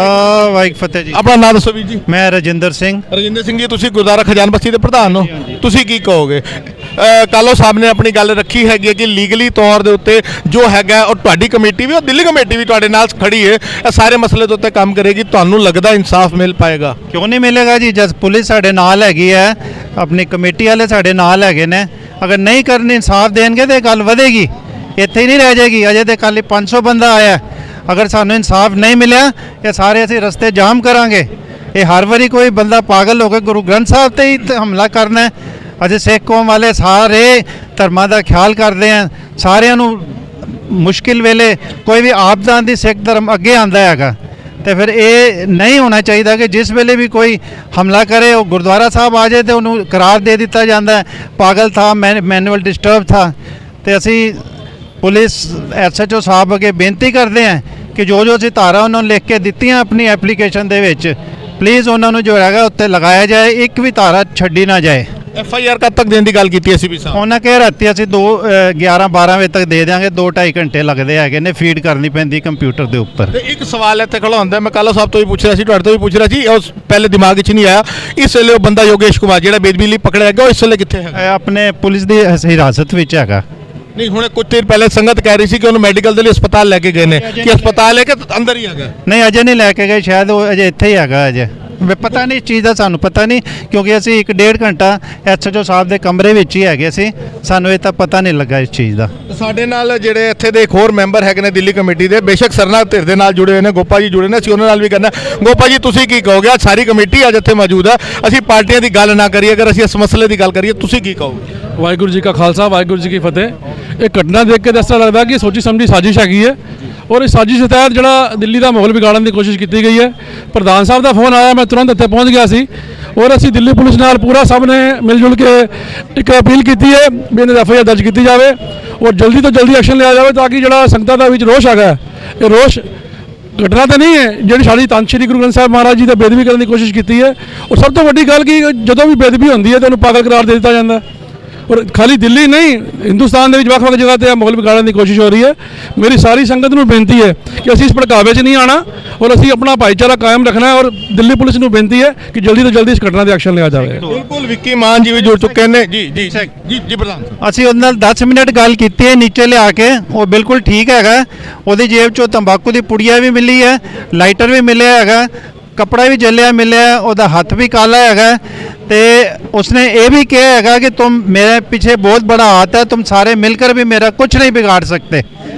ਵਾਹਿਗੁਰੂ ਫਤਿਹ ਜੀ। ਆਪਣਾ ਨਾਮ ਦੱਸੋ ਵੀਰ ਜੀ। ਮੈਂ ਰਜਿੰਦਰ ਸਿੰਘ। ਰਜਿੰਦਰ ਸਿੰਘ ਜੀ, ਤੁਸੀਂ ਗੁਰਦੁਆਰਾ ਖਜ਼ਾਨ ਬਸਤੀ ਦੇ ਪ੍ਰਧਾਨ ਹੋ, ਤੁਸੀਂ ਕੀ ਕਹੋਗੇ? ਕਾਲੋ ਸਾਹਿਬ ਨੇ ਆਪਣੀ ਗੱਲ ਰੱਖੀ ਹੈਗੀ ਹੈ ਕਿ ਲੀਗਲੀ ਤੌਰ ਦੇ ਉੱਤੇ ਜੋ ਹੈਗਾ, ਔਰ ਤੁਹਾਡੀ ਕਮੇਟੀ ਵੀ, ਔਰ ਦਿੱਲੀ ਕਮੇਟੀ ਵੀ ਤੁਹਾਡੇ ਨਾਲ ਖੜੀ ਹੈ, ਇਹ ਸਾਰੇ ਮਸਲੇ ਦੇ ਉੱਤੇ ਕੰਮ ਕਰੇਗੀ। ਤੁਹਾਨੂੰ ਲੱਗਦਾ ਇਨਸਾਫ ਮਿਲ ਪਾਏਗਾ? ਕਿਉਂ ਨਹੀਂ ਮਿਲੇਗਾ ਜੀ, ਜਦ ਪੁਲਿਸ ਸਾਡੇ ਨਾਲ ਹੈਗੀ ਹੈ, ਆਪਣੀ ਕਮੇਟੀ ਵਾਲੇ ਸਾਡੇ ਨਾਲ ਹੈਗੇ ਨੇ। ਅਗਰ ਨਹੀਂ ਕਰਨੀ, ਇਨਸਾਫ ਦੇਣਗੇ ਤੇ ਗੱਲ ਵਧੇਗੀ, ਇੱਥੇ ਹੀ ਨਹੀਂ ਰਹਿ ਜਾਏਗੀ। ਅਜੇ ਤੇ ਕੱਲ੍ਹ 500 ਬੰਦਾ ਆਇਆ, ਅਗਰ ਸਾਨੂੰ ਇਨਸਾਫ ਨਹੀਂ ਮਿਲਿਆ ਇਹ ਸਾਰੇ ਅਸੀਂ ਰਸਤੇ ਜਾਮ ਕਰਾਂਗੇ। ਇਹ ਹਰ ਵਾਰੀ ਕੋਈ ਬੰਦਾ ਪਾਗਲ ਹੋ ਕੇ ਗੁਰੂ ਗ੍ਰੰਥ ਸਾਹਿਬ ਤੇ ਹੀ ਹਮਲਾ ਕਰਨਾ ਹੈ। ਅਜੇ ਸਿੱਖ ਕੌਮ ਵਾਲੇ ਸਾਰੇ ਧਰਮਾਂ ਦਾ ਖਿਆਲ ਕਰਦੇ ਆ, ਸਾਰਿਆਂ ਨੂੰ ਮੁਸ਼ਕਿਲ ਵੇਲੇ ਕੋਈ ਵੀ ਆਪਦਾ ਦੀ ਸਿੱਖ ਧਰਮ ਅੱਗੇ ਆਂਦਾ ਹੈਗਾ। ਤੇ ਫਿਰ ਇਹ ਨਹੀਂ ਹੋਣਾ ਚਾਹੀਦਾ ਕਿ ਜਿਸ ਵੇਲੇ ਵੀ ਕੋਈ ਹਮਲਾ ਕਰੇ ਉਹ ਗੁਰਦੁਆਰਾ ਸਾਹਿਬ ਆ ਜਾਏ ਤੇ ਉਹਨੂੰ ਕਰਾਰ ਦੇ ਦਿੱਤਾ ਜਾਂਦਾ ਹੈ ਪਾਗਲ ਥਾ, ਮੈਨੂਅਲ ਡਿਸਟਰਬ ਥਾ। ਤੇ ਅਸੀਂ ਪੁਲਿਸ SHO ਸਾਹਿਬ ਅੱਗੇ ਬੇਨਤੀ ਕਰਦੇ ਹਾਂ ਕਿ ਜੋ ਅਸੀਂ ਧਾਰਾ ਉਹਨਾਂ ਨੂੰ ਲਿਖ ਕੇ ਦਿੱਤੀਆਂ ਆਪਣੀ ਐਪਲੀਕੇਸ਼ਨ ਦੇ ਵਿੱਚ, ਪਲੀਜ਼ ਉਹਨਾਂ ਨੂੰ ਜੋ ਹੈਗਾ ਉੱਤੇ ਲਗਾਇਆ ਜਾਏ, ਇੱਕ ਵੀ ਧਾਰਾ ਛੱਡੀ ਨਾ ਜਾਏ। FIR ਕਦ ਤੱਕ ਦੇਣ ਦੀ ਗੱਲ ਕੀਤੀ ਐਸਪੀ ਸਾਹਿਬ? ਉਹਨਾਂ ਕਹਿ ਰਾਤੀ ਅਸੀਂ 11-12 ਵਜੇ ਤੱਕ ਦੇ ਦਿਆਂਗੇ, 2-2.5 ਘੰਟੇ ਲੱਗਦੇ ਹੈਗੇ ਨੇ, ਫੀਡ ਕਰਨੀ ਪੈਂਦੀ ਕੰਪਿਊਟਰ ਦੇ ਉੱਪਰ। ਤੇ ਇੱਕ ਸਵਾਲ ਇੱਥੇ ਖੜਾ ਹੁੰਦਾ, ਮੈਂ ਕਾਲੋ ਸਾਹਿਬ ਤੋਂ ਵੀ ਪੁੱਛ ਰਿਹਾ ਸੀ, ਤੁਹਾਡੇ ਤੋਂ ਵੀ ਪੁੱਛ ਰਿਹਾ ਸੀ, ਉਸ ਪਹਿਲੇ ਦਿਮਾਗ 'ਚ ਨਹੀਂ ਆਇਆ, ਇਸ ਵੇਲੇ ਉਹ ਬੰਦਾ ਯੋਗੇਸ਼ ਕੁਮਾਰ ਜਿਹੜਾ ਬੇਦਬੀ ਲਈ ਪਕੜਿਆ ਗਿਆ, ਉਹ ਇਸ ਵੇਲੇ ਕਿੱਥੇ ਹੈਗਾ? ਆਪਣੇ ਪੁਲਿਸ ਦੀ ਹਿਰਾਸਤ ਵਿੱਚ ਹੈਗਾ। ਨਹੀਂ, ਹੁਣੇ ਕੁਝ ਦੇਰ ਪਹਿਲੇ ਸੰਗਤ ਕਹਿ ਰਹੀ ਸੀ ਕਿ ਉਹਨੂੰ ਮੈਡੀਕਲ ਦੇ ਲਈ ਹਸਪਤਾਲ ਲੈ ਕੇ ਗਏ ਨੇ, ਕਿ ਹਸਪਤਾਲ ਲੈ ਕੇ ਅੰਦਰ ਹੀ ਹੈਗਾ? ਨਹੀਂ, ਅਜੇ ਨਹੀਂ ਲੈ ਕੇ ਗਏ, ਸ਼ਾਇਦ ਉਹ ਅਜੇ ਇੱਥੇ ਹੀ ਹੈਗਾ। ਅਜੇ ਪਤਾ ਨਹੀਂ ਇਸ ਚੀਜ਼ ਦਾ, ਸਾਨੂੰ ਪਤਾ ਨਹੀਂ, ਕਿਉਂਕਿ ਅਸੀਂ 1-1.5 ਘੰਟਾ SHO ਸਾਹਿਬ ਦੇ ਕਮਰੇ ਵਿੱਚ ਹੀ ਹੈਗੇ ਸੀ, ਸਾਨੂੰ ਇਹ ਤਾਂ ਪਤਾ ਨਹੀਂ ਲੱਗਾ ਇਸ ਚੀਜ਼ ਦਾ। ਸਾਡੇ ਨਾਲ ਜਿਹੜੇ ਇੱਥੇ ਦੇ ਇੱਕ ਹੋਰ ਮੈਂਬਰ ਹੈਗੇ ਨੇ ਦਿੱਲੀ ਕਮੇਟੀ ਦੇ, ਬੇਸ਼ੱਕ ਸਰਨਾ ਧਿਰ ਦੇ ਨਾਲ ਜੁੜੇ ਹੋਏ ਨੇ, ਗੋਪਾ ਜੀ ਜੁੜੇ ਨੇ, ਅਸੀਂ ਉਹਨਾਂ ਨਾਲ ਵੀ ਕਰਨਾ। ਗੋਪਾ ਜੀ, ਤੁਸੀਂ ਕੀ ਕਹੋਗੇ? ਸਾਰੀ ਕਮੇਟੀ ਅੱਜ ਇੱਥੇ ਮੌਜੂਦ ਹੈ, ਅਸੀਂ ਪਾਰਟੀਆਂ ਦੀ ਗੱਲ ਨਾ ਕਰੀਏ, ਅਗਰ ਅਸੀਂ ਇਸ ਮਸਲੇ ਦੀ ਗੱਲ ਕਰੀਏ, ਤੁਸੀਂ ਕੀ ਕਹੋਗੇ? ਵਾਹਿਗੁਰੂ ਜੀ ਕਾ ਖਾਲਸਾ ਵਾਹਿਗੁਰੂ ਜੀ ਕੀ ਫਤਿਹ। ਇਹ ਘਟਨਾ ਦੇਖ ਕੇ ਤਾਂ ਇਸ ਤਰ੍ਹਾਂ ਲੱਗਦਾ ਕਿ ਸੋਚੀ ਸਮਝੀ ਸਾਜ਼ਿਸ਼ ਹੈਗੀ ਹੈ, ਔਰ ਇਸ ਸਾਜ਼ਿਸ਼ ਦੇ ਤਹਿਤ ਜਿਹੜਾ ਦਿੱਲੀ ਦਾ ਮਾਹੌਲ ਵਿਗਾੜਨ ਦੀ ਕੋਸ਼ਿਸ਼ ਕੀਤੀ ਗਈ ਹੈ। ਪ੍ਰਧਾਨ ਸਾਹਿਬ ਦਾ ਫੋਨ ਆਇਆ, ਮੈਂ ਤੁਰੰਤ ਇੱਥੇ ਪਹੁੰਚ ਗਿਆ ਸੀ, ਔਰ ਅਸੀਂ ਦਿੱਲੀ ਪੁਲਿਸ ਨਾਲ ਪੂਰਾ ਸਭ ਨੇ ਮਿਲ ਜੁਲ ਕੇ ਇੱਕ ਅਪੀਲ ਕੀਤੀ ਹੈ ਵੀ ਇਹਨਾਂ ਦੀ FIR ਦਰਜ ਕੀਤੀ ਜਾਵੇ ਔਰ ਜਲਦੀ ਤੋਂ ਜਲਦੀ ਐਕਸ਼ਨ ਲਿਆ ਜਾਵੇ, ਤਾਂ ਕਿ ਜਿਹੜਾ ਸੰਗਤਾਂ ਦਾ ਵਿੱਚ ਰੋਸ਼ ਹੈਗਾ, ਇਹ ਰੋਸ਼ ਘਟਨਾ ਤਾਂ ਨਹੀਂ ਹੈ ਜਿਹੜੀ ਸਾਡੀ ਧੰਨ ਸ਼੍ਰੀ ਗੁਰੂ ਗ੍ਰੰਥ ਸਾਹਿਬ ਮਹਾਰਾਜ ਜੀ ਦਾ ਬੇਦਬੀ ਕਰਨ ਦੀ ਕੋਸ਼ਿਸ਼ ਕੀਤੀ ਹੈ। ਔਰ ਸਭ ਤੋਂ ਵੱਡੀ ਗੱਲ ਕਿ ਜਦੋਂ ਵੀ ਬੇਦਬੀ ਹੁੰਦੀ ਹੈ ਤਾਂ ਉਹਨੂੰ ਪਾਗਲ ਕਰਾਰ ਦੇ ਦਿੱਤਾ ਜਾਂਦਾ। ਔਰ ਖਾਲੀ ਦਿੱਲੀ ਨਹੀਂ, ਹਿੰਦੁਸਤਾਨ ਦੇ ਵਿੱਚ ਵੱਖ-ਵੱਖ ਜਗ੍ਹਾ ਤੇ ਮਾਹੌਲ ਵਿਗਾੜਨ ਦੀ ਕੋਸ਼ਿਸ਼ ਹੋ ਰਹੀ ਹੈ। ਮੇਰੀ ਸਾਰੀ ਸੰਗਤ ਨੂੰ ਬੇਨਤੀ ਹੈ ਕਿ ਅਸੀਂ ਇਸ ਭੜਕਾਵੇ 'ਚ ਨਹੀਂ ਆਣਾ ਔਰ ਅਸੀਂ ਆਪਣਾ ਭਾਈਚਾਰਾ ਕਾਇਮ ਰੱਖਣਾ ਹੈ, ਔਰ ਦਿੱਲੀ ਪੁਲਿਸ ਨੂੰ ਬੇਨਤੀ ਹੈ ਕਿ ਜਲਦੀ ਤੋਂ ਜਲਦੀ ਇਸ ਘਟਨਾ 'ਤੇ ਐਕਸ਼ਨ ਲਿਆ ਜਾਵੇ। ਬਿਲਕੁਲ, ਵਿੱਕੀ ਮਾਨ ਜੀ ਵੀ ਜੁੜ ਚੁੱਕੇ ਨੇ। ਜੀ ਜੀ ਜੀ ਜੀ ਪ੍ਰਧਾਨ, ਅਸੀਂ ਉਹਦੇ ਨਾਲ 10 ਮਿੰਟ ਗੱਲ ਕੀਤੀ ਹੈ ਨੀਚੇ ਲਿਆ ਕੇ, ਉਹ ਬਿਲਕੁਲ ਠੀਕ ਹੈਗਾ। ਉਹਦੀ ਜੇਬ 'ਚੋਂ ਤੰਬਾਕੂ ਦੀ ਪੁੜੀਆ ਵੀ ਮਿਲੀ ਹੈ, ਲਾਈਟਰ ਵੀ ਮਿਲਿਆ ਹੈਗਾ, कपड़ा भी जलिया मिले, ਉਹਦਾ हथ भी काला हैगा। तो उसने ये भी कहा हैगा कि तुम मेरे पीछे बहुत बड़ा हाथ है, तुम सारे मिलकर भी मेरा कुछ नहीं बिगाड़ सकते।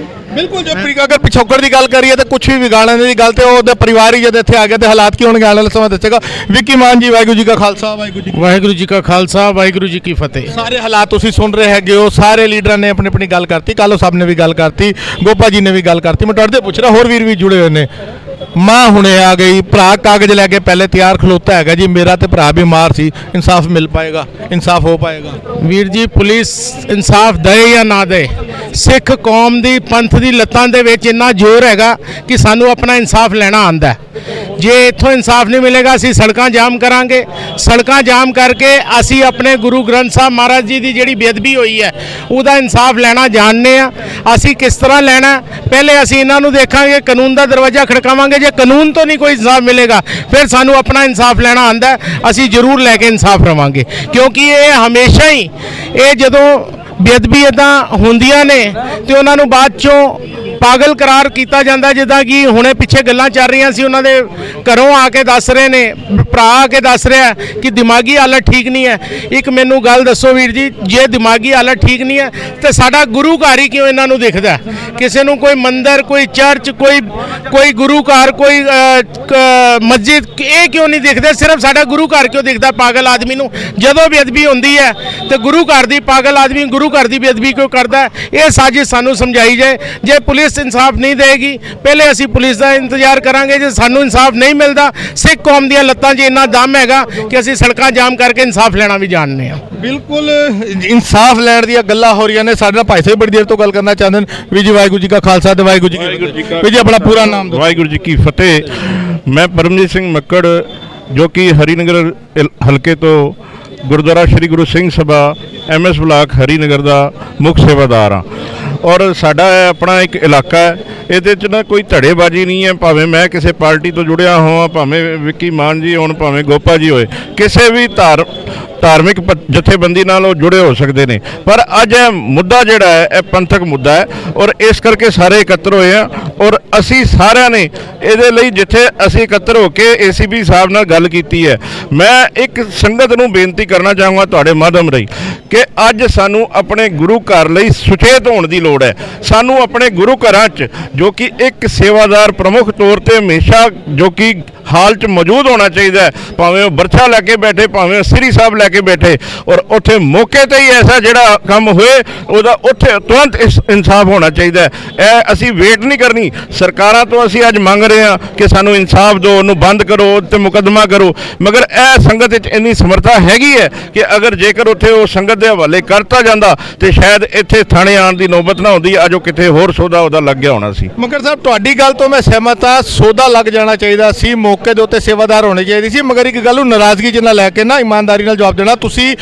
ਬਿਲਕੁਲ ਜੋ ਅਗਰ ਪਿਛੋਕੜ ਦੀ ਗੱਲ ਕਰੀਏ ਤਾਂ ਕੁਝ ਵੀ ਵਿਗਾੜਨ ਦੀ ਗੱਲ ਤੇ ਉਹਦੇ ਪਰਿਵਾਰ ਹੀ ਜਦ ਇੱਥੇ ਆ ਗਿਆ ਤੇ ਹਾਲਾਤ ਕੀ ਹੋਣਗੇ ਆਉਣ ਵਾਲੇ ਸਮਾਂ ਦੱਸੇਗਾ। ਵਿੱਕੀ ਮਾਨ ਜੀ, ਵਾਹਿਗੁਰੂ ਜੀ ਕਾ ਖਾਲਸਾ ਵਾਹਿਗੁਰੂ ਜੀ ਕਾ ਖਾਲਸਾ ਵਾਹਿਗੁਰੂ ਜੀ ਕੀ ਫਤਿਹ। ਸਾਰੇ ਹਾਲਾਤ ਤੁਸੀਂ ਸੁਣ ਰਹੇ ਹੈਗੇ ਹੋ, ਸਾਰੇ ਲੀਡਰਾਂ ਨੇ ਆਪਣੀ ਆਪਣੀ ਗੱਲ ਕਰਤੀ, ਕਾਲੋ ਸਾਹਿਬ ਨੇ ਵੀ ਗੱਲ ਕਰਤੀ, ਗੋਪਾ ਜੀ ਨੇ ਵੀ ਗੱਲ ਕਰਤੀ। ਮੈਂ ਤੁਹਾਡੇ ਤੋਂ ਪੁੱਛ ਰਿਹਾ ਹੋਰ ਵੀਰ ਵੀ ਜੁੜੇ ਹੋਏ ਨੇ। ਮਾਂ ਹੁਣੇ ਆ ਗਈ, ਭਰਾ ਕਾਗਜ਼ ਲੈ ਕੇ ਪਹਿਲੇ ਤਿਆਰ ਖਲੋਤਾ ਹੈਗਾ ਜੀ, ਮੇਰਾ ਤੇ ਭਰਾ ਬਿਮਾਰ ਸੀ, ਇਨਸਾਫ ਮਿਲ ਪਾਏਗਾ, ਇਨਸਾਫ ਹੋ ਪਾਏਗਾ? ਵੀਰ ਜੀ ਪੁਲਿਸ ਇਨਸਾਫ ਦੇ ਜਾਂ ਨਾ ਦੇ, ਸਿੱਖ ਕੌਮ ਦੀ ਪੰਥ ਦੀ ਲੱਤਾਂ ਦੇ ਵਿੱਚ ਇੰਨਾ ਜ਼ੋਰ ਹੈਗਾ ਕਿ ਸਾਨੂੰ ਆਪਣਾ ਇਨਸਾਫ ਲੈਣਾ ਆਂਦਾ। ਜੇ ਇੱਥੋਂ ਇਨਸਾਫ ਨਹੀਂ ਮਿਲੇਗਾ ਅਸੀਂ ਸੜਕਾਂ ਜਾਮ ਕਰਾਂਗੇ। ਸੜਕਾਂ ਜਾਮ ਕਰਕੇ ਅਸੀਂ ਆਪਣੇ ਗੁਰੂ ਗ੍ਰੰਥ ਸਾਹਿਬ ਮਹਾਰਾਜ ਜੀ ਦੀ ਜਿਹੜੀ ਬੇਅਦਬੀ ਹੋਈ ਹੈ ਉਹਦਾ ਇਨਸਾਫ ਲੈਣਾ ਜਾਣਦੇ ਆ। ਅਸੀਂ ਕਿਸ ਤਰ੍ਹਾਂ ਲੈਣਾ, ਪਹਿਲੇ ਅਸੀਂ ਇਹਨਾਂ ਨੂੰ ਦੇਖਾਂਗੇ, ਕਾਨੂੰਨ ਦਾ ਦਰਵਾਜ਼ਾ ਖੜਕਾਵਾਂਗੇ। ਜੇ ਕਾਨੂੰਨ ਤੋਂ ਨਹੀਂ ਕੋਈ ਇਨਸਾਫ ਮਿਲੇਗਾ ਫਿਰ ਸਾਨੂੰ ਆਪਣਾ ਇਨਸਾਫ ਲੈਣਾ ਆਂਦਾ, ਅਸੀਂ ਜ਼ਰੂਰ ਲੈ ਕੇ ਇਨਸਾਫ ਰਵਾਂਗੇ। ਕਿਉਂਕਿ ਇਹ ਹਮੇਸ਼ਾ ਹੀ ਇਹ ਜਦੋਂ ਬੇਅਦਬੀ ਇੱਦਾਂ ਹੁੰਦੀਆਂ ਨੇ ਤੇ ਉਹਨਾਂ ਨੂੰ ਬਾਅਦ ਚੋਂ ਪਾਗਲ ਕਰਾਰ ਕੀਤਾ ਜਾਂਦਾ, ਜਿੱਦਾਂ ਕਿ ਹੁਣੇ ਪਿੱਛੇ ਗੱਲਾਂ ਚੱਲ ਰਹੀਆਂ ਸੀ, ਉਹਨਾਂ ਦੇ ਘਰੋਂ ਆ ਕੇ ਦੱਸ ਰਹੇ ਨੇ, ਭਰਾ ਆ ਕੇ ਦੱਸ ਰਿਹਾ ਕਿ ਦਿਮਾਗੀ ਹਾਲਤ ਠੀਕ ਨਹੀਂ ਹੈ। ਇੱਕ ਮੈਨੂੰ ਗੱਲ ਦੱਸੋ ਵੀਰ ਜੀ, ਜੇ ਦਿਮਾਗੀ ਹਾਲਤ ਠੀਕ ਨਹੀਂ ਹੈ ਤੇ ਸਾਡਾ ਗੁਰੂ ਘਰ ਹੀ ਕਿਉਂ ਇਹਨਾਂ ਨੂੰ ਦਿਖਦਾ? ਕਿਸੇ ਨੂੰ ਕੋਈ ਮੰਦਿਰ, ਕੋਈ ਚਰਚ, ਕੋਈ ਗੁਰੂ ਘਰ, ਕੋਈ ਮਸਜਿਦ, ਇਹ ਕਿਉਂ ਨਹੀਂ ਦਿਖਦੇ? ਸਿਰਫ ਸਾਡਾ ਗੁਰੂ ਘਰ ਕਿਉਂ ਦਿਖਦਾ ਪਾਗਲ ਆਦਮੀ ਨੂੰ? ਜਦੋਂ ਬੇਅਦਬੀ ਹੁੰਦੀ ਹੈ ਤੇ ਗੁਰੂ ਘਰ ਦੀ ਪਾਗਲ ਆਦਮੀ ਗੁਰੂ ਘਰ ਦੀ ਬੇਅਦਬੀ ਕਿਉਂ ਕਰਦਾ? ਇਹ ਸਾਜ਼ਿਸ਼ ਸਾਨੂੰ ਸਮਝਾਈ ਜਾਏ। ਜੇ ਪੁਲਿਸ ਇਨਸਾਫ ਨਹੀਂ ਦੇਗੀ, ਪਹਿਲੇ ਅਸੀਂ ਪੁਲਿਸ ਦਾ ਇੰਤਜ਼ਾਰ ਕਰਾਂਗੇ। ਜੇ ਸਾਨੂੰ ਇਨਸਾਫ ਨਹੀਂ ਮਿਲਦਾ, ਸਿੱਖ ਕੌਮ ਦੀਆਂ ਲੱਤਾਂ 'ਚ ਇੰਨਾ ਦਮ ਹੈਗਾ ਕਿ ਅਸੀਂ ਸੜਕਾਂ ਜਾਮ ਕਰਕੇ ਇਨਸਾਫ ਲੈਣਾ ਵੀ ਜਾਣਦੇ ਹਾਂ। ਬਿਲਕੁਲ ਇਨਸਾਫ ਲੈਣ ਦੀਆਂ ਗੱਲਾਂ ਹੋ ਰਹੀਆਂ ਨੇ। ਸਾਡੇ ਨਾਲ ਭਾਈ ਸਾਹਿਬ ਬੜੀ ਦੇਰ ਤੋਂ ਗੱਲ ਕਰਨਾ ਚਾਹੁੰਦੇ ਨੇ। ਵੀ ਜੀ ਵਾਹਿਗੁਰੂ ਜੀ ਕਾ ਖਾਲਸਾ ਤੇ ਵਾਹਿਗੁਰੂ ਜੀ ਕੀ ਫਤਿਹ। ਵੀ ਜੀ ਆਪਣਾ ਪੂਰਾ ਨਾਮ ਦਿਓ। ਵਾਹਿਗੁਰੂ ਜੀ ਕੀ ਫਤਿਹ। ਮੈਂ ਪਰਮਜੀਤ ਸਿੰਘ ਮੱਕੜ, ਜੋ ਕਿ ਹਰੀਨਗਰ ਹਲਕੇ ਤੋਂ ਗੁਰਦੁਆਰਾ ਸ਼੍ਰੀ ਗੁਰੂ ਸਿੰਘ ਸਭਾ MS ਬਲਾਕ ਹਰੀਨਗਰ ਦਾ ਮੁੱਖ ਸੇਵਾਦਾਰ ਹਾਂ। ਔਰ ਸਾਡਾ ਆਪਣਾ ਇੱਕ ਇਲਾਕਾ ਹੈ, ਇਹਦੇ 'ਚ ਨਾ ਕੋਈ ਧੜੇਬਾਜ਼ੀ ਨਹੀਂ ਹੈ। ਭਾਵੇਂ ਮੈਂ ਕਿਸੇ ਪਾਰਟੀ ਤੋਂ ਜੁੜਿਆ ਹੋਵਾਂ, ਭਾਵੇਂ ਵਿੱਕੀ ਮਾਨ ਜੀ ਹੋਣ, ਭਾਵੇਂ ਗੋਪਾ ਜੀ ਹੋਏ, ਕਿਸੇ ਵੀ ਧਾਰਮਿਕ ਜਥੇਬੰਦੀ ਨਾਲ ਉਹ ਜੁੜੇ ਹੋ ਸਕਦੇ ਨੇ। ਪਰ ਅੱਜ ਇਹ ਮੁੱਦਾ ਜਿਹੜਾ ਹੈ ਇਹ ਪੰਥਕ ਮੁੱਦਾ ਹੈ ਔਰ ਇਸ ਕਰਕੇ ਸਾਰੇ ਇਕੱਤਰ ਹੋਏ ਆ। ਔਰ ਅਸੀਂ ਸਾਰਿਆਂ ਨੇ ਇਹਦੇ ਲਈ ਜਿੱਥੇ ਅਸੀਂ ਇਕੱਤਰ ਹੋ ਕੇ ACP ਸਾਹਿਬ ਨਾਲ ਗੱਲ ਕੀਤੀ ਹੈ, ਮੈਂ ਇੱਕ ਸੰਗਤ ਨੂੰ ਬੇਨਤੀ ਕਰਨਾ ਚਾਹਾਂਗਾ ਤੁਹਾਡੇ ਮਾਧਿਅਮ ਰਾਹੀਂ ਕਿ ਅੱਜ ਸਾਨੂੰ ਆਪਣੇ ਗੁਰੂ ਘਰ ਲਈ ਸੁਚੇਤ ਹੋਣ ਦੀ ਲੋੜ ਹੈ। ਸਾਨੂੰ ਆਪਣੇ ਗੁਰੂ ਘਰਾਂ 'ਚ ਜੋ ਕਿ ਇੱਕ ਸੇਵਾਦਾਰ ਪ੍ਰਮੁੱਖ ਤੌਰ ਤੇ ਹਮੇਸ਼ਾ ਜੋ ਕਿ ਹਾਲ 'ਚ ਮੌਜੂਦ ਹੋਣਾ ਚਾਹੀਦਾ ਹੈ, ਭਾਵੇਂ ਉਹ ਬਰਛਾ ਲੈ ਕੇ ਬੈਠੇ, ਭਾਵੇਂ ਉਹ ਸ੍ਰੀ ਸਾਹਿਬ ਲੈ ਕੇ ਬੈਠੇ, ਔਰ ਉੱਥੇ ਮੌਕੇ ਤੇ ਹੀ ਐਸਾ ਜਿਹੜਾ ਕੰਮ ਹੋਏ ਉਹਦਾ ਉੱਥੇ ਤੁਰੰਤ ਇਨਸਾਫ ਹੋਣਾ ਚਾਹੀਦਾ ਹੈ। ਇਹ ਅਸੀਂ ਵੇਟ ਨਹੀਂ ਕਰਨੀ। ਸਰਕਾਰਾਂ ਤੋਂ ਅਸੀਂ ਅੱਜ ਮੰਗ ਰਹੇ ਹਾਂ ਕਿ ਸਾਨੂੰ ਇਨਸਾਫ ਦਿਓ, ਉਹਨੂੰ ਬੰਦ ਕਰੋ ਤੇ ਮੁਕੱਦਮਾ ਕਰੋ, ਮਗਰ ਇਹ ਸੰਗਤ ਵਿੱਚ ਇੰਨੀ ਸਮਰੱਥਾ ਹੈਗੀ ਹੈ ਕਿ ਅਗਰ ਜੇਕਰ ਉੱਥੇ ਉਹ ਸੰਗਤ ਦੇ ਹਵਾਲੇ ਕਰਤਾ ਜਾਂਦਾ ਤੇ ਸ਼ਾਇਦ ਇੱਥੇ ਥਾਣੇ ਆਉਣ ਦੀ ਨੌਬਤ ਨਾ ਹੁੰਦੀ, ਅੱਜ ਉਹ ਕਿਤੇ ਹੋਰ ਸੌਦਾ ਉਹਦਾ ਲੱਗ ਗਿਆ ਹੋਣਾ ਸੀ। ਮਗਰ ਸਾਹਿਬ ਤੁਹਾਡੀ ਗੱਲ ਤੋਂ ਮੈਂ ਸਹਿਮਤ ਹਾਂ, ਸੌਦਾ ਲੱਗ ਜਾਣਾ ਚਾਹੀਦਾ ਸੀ, ਮੌਕੇ ਦੇ ਉੱਤੇ ਸੇਵਾਦਾਰ ਹੋਣੇ ਚਾਹੀਦੇ ਸੀ। ਮਗਰ ਇੱਕ ਗੱਲ ਨੂੰ ਨਾਰਾਜ਼ਗੀ 'ਚ ਨਾ ਲੈ ਕੇ ਨਾ ਇਮਾਨਦਾਰੀ ਨਾਲ ਜਵਾਬ ਦੇਣਾ। ਤੁਸੀਂ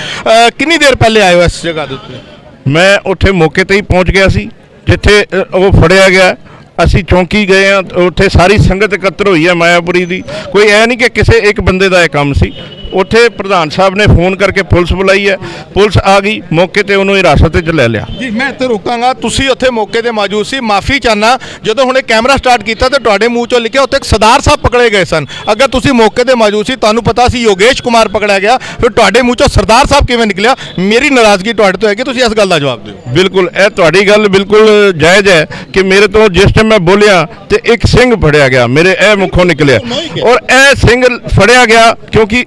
ਕਿੰਨੀ ਦੇਰ ਪਹਿਲੇ ਆਏ ਹੋ ਇਸ ਜਗ੍ਹਾ ਦੇ ਉੱਤੇ? ਮੈਂ ਉੱਥੇ ਮੌਕੇ ਤੇ ਹੀ ਪਹੁੰਚ ਗਿਆ ਸੀ ਜਿੱਥੇ ਉਹ ਫੜਿਆ ਗਿਆ। ਅਸੀਂ ਚੌਂਕੀ ਗਏ ਹਾਂ, ਉੱਥੇ ਸਾਰੀ ਸੰਗਤ ਇਕੱਤਰ ਹੋਈ ਹੈ ਮਾਇਆਪੁਰੀ ਦੀ। ਕੋਈ ਐ ਨਹੀਂ ਕਿ ਕਿਸੇ ਇੱਕ ਬੰਦੇ ਦਾ ਇਹ ਕੰਮ ਸੀ। ਉੱਥੇ ਪ੍ਰਧਾਨ ਸਾਹਿਬ ਨੇ ਫੋਨ ਕਰਕੇ ਪੁਲਿਸ ਬੁਲਾਈ ਹੈ, ਪੁਲਿਸ ਆ ਗਈ, ਮੌਕੇ ਤੇ ਉਹਨੂੰ ਹਿਰਾਸਤ ਵਿੱਚ ਲੈ ਲਿਆ। ਜੀ ਮੈਂ ਇੱਥੇ ਰੋਕਾਂਗਾ, ਤੁਸੀਂ ਉੱਥੇ ਮੌਕੇ ਤੇ ਮੌਜੂਦ ਸੀ, ਮਾਫੀ ਚਾਹਨਾ। ਜਦੋਂ ਹੁਣੇ ਕੈਮਰਾ ਸਟਾਰਟ ਕੀਤਾ ਤੇ ਤੁਹਾਡੇ ਮੂੰਹ ਚੋਂ ਲਿਖਿਆ ਉੱਥੇ ਇੱਕ ਸਰਦਾਰ ਸਾਹਿਬ ਪਕੜੇ ਗਏ ਸਨ। ਅਗਰ ਤੁਸੀਂ ਮੌਕੇ ਤੇ ਮੌਜੂਦ ਸੀ, ਤੁਹਾਨੂੰ ਪਤਾ ਸੀ ਯੋਗੇਸ਼ ਕੁਮਾਰ ਪਕੜਿਆ ਗਿਆ, ਫਿਰ ਤੁਹਾਡੇ ਮੂੰਹ ਚੋਂ ਸਰਦਾਰ ਸਾਹਿਬ ਕਿਵੇਂ ਨਿਕਲਿਆ? ਮੇਰੀ ਨਾਰਾਜ਼ਗੀ ਤੁਹਾਡੇ ਤੋਂ ਹੈ ਕਿ ਤੁਸੀਂ ਇਸ ਗੱਲ ਦਾ ਜਵਾਬ ਦਿਓ। ਬਿਲਕੁਲ, ਇਹ ਤੁਹਾਡੀ ਗੱਲ ਬਿਲਕੁਲ ਜਾਇਜ਼ ਹੈ ਕਿ ਮੇਰੇ ਤੋਂ ਜਿਸ ਟਾਈਮ ਮੈਂ ਬੋਲਿਆ ਤੇ ਇੱਕ ਸਿੰਘ ਫੜਿਆ ਗਿਆ, ਮੇਰੇ ਇਹ ਮੁੱਖੋਂ ਨਿਕਲਿਆ। ਔਰ ਇਹ ਸਿੰਘ ਫੜਿਆ ਗਿਆ ਕਿਉਂਕਿ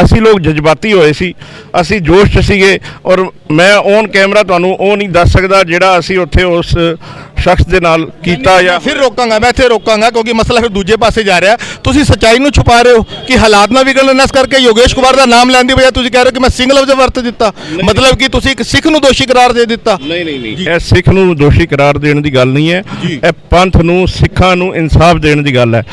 ਅਸੀਂ ਲੋਕ ਜਜ਼ਬਾਤੀ ਹੋਏ ਸੀ, ਅਸੀਂ ਜੋਸ਼ 'ਚ ਸੀਗੇ। ਔਰ ਮੈਂ ਔਨ ਕੈਮਰਾ ਤੁਹਾਨੂੰ ਉਹ ਨਹੀਂ ਦੱਸ ਸਕਦਾ ਜਿਹੜਾ ਅਸੀਂ ਉੱਥੇ ਉਸ ਸ਼ਖਸ ਦੇ ਨਾਲ ਕੀਤਾ। ਜਾਂ ਫਿਰ ਰੋਕਾਂਗਾ, ਮੈਂ ਇੱਥੇ ਰੋਕਾਂਗਾ ਕਿਉਂਕਿ ਮਸਲਾ ਫਿਰ ਦੂਜੇ ਪਾਸੇ ਜਾ ਰਿਹਾ। ਤੁਸੀਂ ਸੱਚਾਈ ਨੂੰ ਛੁਪਾ ਰਹੇ ਹੋ ਕਿ ਹਾਲਾਤ ਨਾ ਵਿਗੜਨ, ਇਸ ਕਰਕੇ ਯੋਗੇਸ਼ ਕੁਮਾਰ ਦਾ ਨਾਮ ਲੈਣ ਦੀ ਬਜਾਏ ਤੁਸੀਂ ਕਹਿ ਰਹੇ ਹੋ ਕਿ ਮੈਂ ਸਿੰਘ ਲਫ਼ਜ਼ ਵਰਤ ਦਿੱਤਾ, ਮਤਲਬ ਕਿ ਤੁਸੀਂ ਇੱਕ ਸਿੱਖ ਨੂੰ ਦੋਸ਼ੀ ਕਰਾਰ ਦੇ ਦਿੱਤਾ। ਨਹੀਂ, ਇਹ ਸਿੱਖ ਨੂੰ ਦੋਸ਼ੀ ਕਰਾਰ ਦੇਣ ਦੀ ਗੱਲ ਨਹੀਂ ਹੈ, ਇਹ ਪੰਥ ਨੂੰ, ਸਿੱਖਾਂ ਨੂੰ ਇਨਸਾਫ ਦੇਣ ਦੀ ਗੱਲ ਹੈ।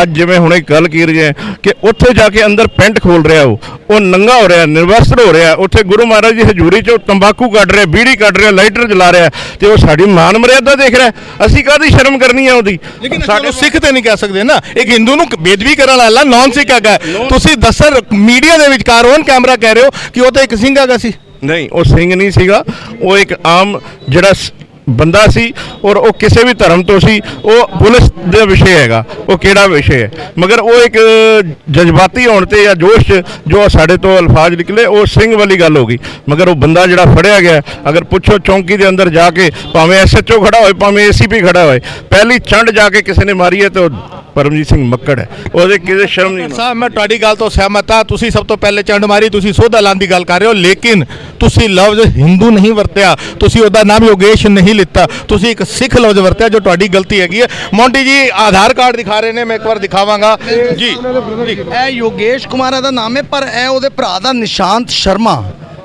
ਅੱਜ ਜਿਵੇਂ ਹੁਣੇ ਗੱਲ ਕੀ ਰਹੀ ਹੈ ਕਿ ਉੱਥੇ ਜਾ ਕੇ ਅੰਦਰ ਪੈਂਟ ਖੋਲ ਰਿਹਾ, ਉਹ ਨੰਗਾ ਹੋ ਰਿਹਾ, ਨਿਰਵਸਤਰ ਹੋ ਰਿਹਾ, ਉੱਥੇ ਗੁਰੂ ਮਹਾਰਾਜ ਦੀ ਹਜ਼ੂਰੀ 'ਚ ਤੰਬਾਕੂ ਕੱਢ ਰਿਹਾ, ਬੀੜੀ ਕੱਢ ਰਿਹਾ, ਲਾਈਟਰ ਜਲਾ ਰਿਹਾ, ਤੇ ਉਹ ਸਾਡੀ ਮਾਨ ਮਰਿਆਦਾ ਦੇਖ ਰਿਹਾ। ਅਸੀਂ ਕਾਹਦੀ ਸ਼ਰਮ ਕਰਨੀ ਹੈ ਉਹਦੀ? ਲੇਕਿਨ ਸਾਡੇ ਸਿੱਖ ਤੇ ਨਹੀਂ ਕਹਿ ਸਕਦੇ ਨਾ, ਇੱਕ ਹਿੰਦੂ ਨੂੰ ਬੇਦਬੀ ਕਰਨ ਵਾਲਾ ਨਾਨ ਸਿੱਖ ਹੈਗਾ। ਤੁਸੀਂ ਦੱਸਰ ਮੀਡੀਆ ਦੇ ਵਿਚਕਾਰ ਔਨ ਕੈਮਰਾ ਕਹਿ ਰਹੇ ਹੋ ਕਿ ਉਹ ਤਾਂ ਇੱਕ ਸਿੰਘ ਹੈਗਾ ਸੀ। ਨਹੀਂ, ਉਹ ਸਿੰਘ ਨਹੀਂ ਸੀਗਾ, ਉਹ ਇੱਕ ਆਮ ਜਿਹੜਾ ਬੰਦਾ ਸੀ ਔਰ ਉਹ ਕਿਸੇ ਵੀ ਧਰਮ ਤੋਂ ਸੀ। ਉਹ ਪੁਲਿਸ ਦਾ ਵਿਸ਼ੇ ਹੈਗਾ, ਉਹ ਕਿਹੜਾ ਵਿਸ਼ੇ ਹੈ, ਮਗਰ ਉਹ ਇੱਕ ਜਜ਼ਬਾਤੀ ਹੋਣ ਤੇ ਜਾਂ ਜੋਸ਼ 'ਚ ਜੋ ਸਾਡੇ ਤੋਂ ਅਲਫਾਜ਼ ਨਿਕਲੇ ਉਹ ਸਿੰਘ ਵਾਲੀ ਗੱਲ ਹੋ ਗਈ। ਮਗਰ ਉਹ ਬੰਦਾ ਜਿਹੜਾ ਫੜਿਆ ਗਿਆ, ਅਗਰ ਪੁੱਛੋ ਚੌਂਕੀ ਦੇ ਅੰਦਰ ਜਾ ਕੇ, ਭਾਵੇਂ SHO ਖੜਾ ਹੋਏ, ਭਾਵੇਂ ACP ਖੜਾ ਹੋਏ, ਪਹਿਲੀ ਚੰਡ ਜਾ ਕੇ ਕਿਸੇ ਨੇ ਮਾਰੀ ਹੈ ਤੇ ਉਹ ਪਰਮਜੀਤ ਸਿੰਘ ਮੱਕੜ ਹੈ। ਉਹਦੇ ਕਿਸੇ ਸ਼ਰਮ ਨਹੀਂ। ਸਾਹਿਬ ਮੈਂ ਤੁਹਾਡੀ ਗੱਲ ਤੋਂ ਸਹਿਮਤ ਹਾਂ। ਤੁਸੀਂ ਸਭ ਤੋਂ ਪਹਿਲੇ ਚੰਡ ਮਾਰੀ, ਤੁਸੀਂ ਸੋਧਾ ਲਾਉਣ ਦੀ ਗੱਲ ਕਰ ਰਹੇ ਹੋ, ਲੇਕਿਨ ਤੁਸੀਂ ਲਫ਼ਜ਼ ਹਿੰਦੂ ਨਹੀਂ ਵਰਤਿਆ, ਤੁਸੀਂ ਉਹਦਾ ਨਾਮ ਯੋਗੇਸ਼ ਨਹੀਂ ਲਿੱਤਾ, ਤੁਸੀਂ ਇੱਕ ਸਿੱਖ ਲਫ਼ਜ਼ ਵਰਤਿਆ, ਜੋ ਤੁਹਾਡੀ ਗਲਤੀ ਹੈਗੀ ਹੈ। ਮੌਂਟੀ ਜੀ ਆਧਾਰ ਕਾਰਡ ਦਿਖਾ ਰਹੇ ਨੇ, ਮੈਂ ਇੱਕ ਵਾਰ ਦਿਖਾਵਾਂਗਾ ਜੀ। ਇਹ ਯੋਗੇਸ਼ ਕੁਮਾਰ ਦਾ ਨਾਮ ਹੈ, ਪਰ ਇਹ ਉਹਦੇ ਭਰਾ ਦਾ ਨਿਸ਼ਾਂਤ ਸ਼ਰਮਾ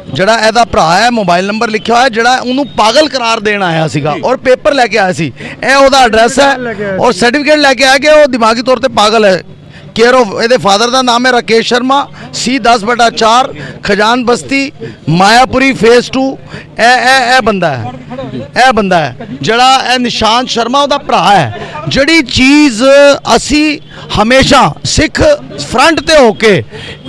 ਜਿਹੜਾ ਇਹਦਾ ਭਰਾ ਹੈ, ਮੋਬਾਈਲ ਨੰਬਰ ਲਿਖਿਆ ਹੋਇਆ, ਜਿਹੜਾ ਉਹਨੂੰ ਪਾਗਲ ਕਰਾਰ ਦੇਣ ਆਇਆ ਸੀਗਾ ਔਰ ਪੇਪਰ ਲੈ ਕੇ ਆਇਆ ਸੀ। ਇਹ ਉਹਦਾ ਐਡਰੈਸ ਹੈ ਔਰ ਸਰਟੀਫਿਕੇਟ ਲੈ ਕੇ ਆਇਆ ਕਿ ਉਹ ਦਿਮਾਗੀ ਤੌਰ ਤੇ ਪਾਗਲ ਹੈ। केयर ऑफ ਇਹਦੇ ਫਾਦਰ ਦਾ ਨਾਮ ਹੈ ਰਾਕੇਸ਼ ਸ਼ਰਮਾ, C10/4 ਖਜਾਨ ਬਸਤੀ ਮਾਇਆਪੁਰੀ ਫੇਸ 2। ਇਹ ਬੰਦਾ ਹੈ ਜਿਹੜਾ ਇਹ ਨਿਸ਼ਾਂਤ ਸ਼ਰਮਾ ਉਹਦਾ ਭਰਾ ਹੈ। ਜਿਹੜੀ ਚੀਜ਼ ਅਸੀਂ ਹਮੇਸ਼ਾ ਸਿੱਖ ਫਰੰਟ ਤੇ ਹੋ ਕੇ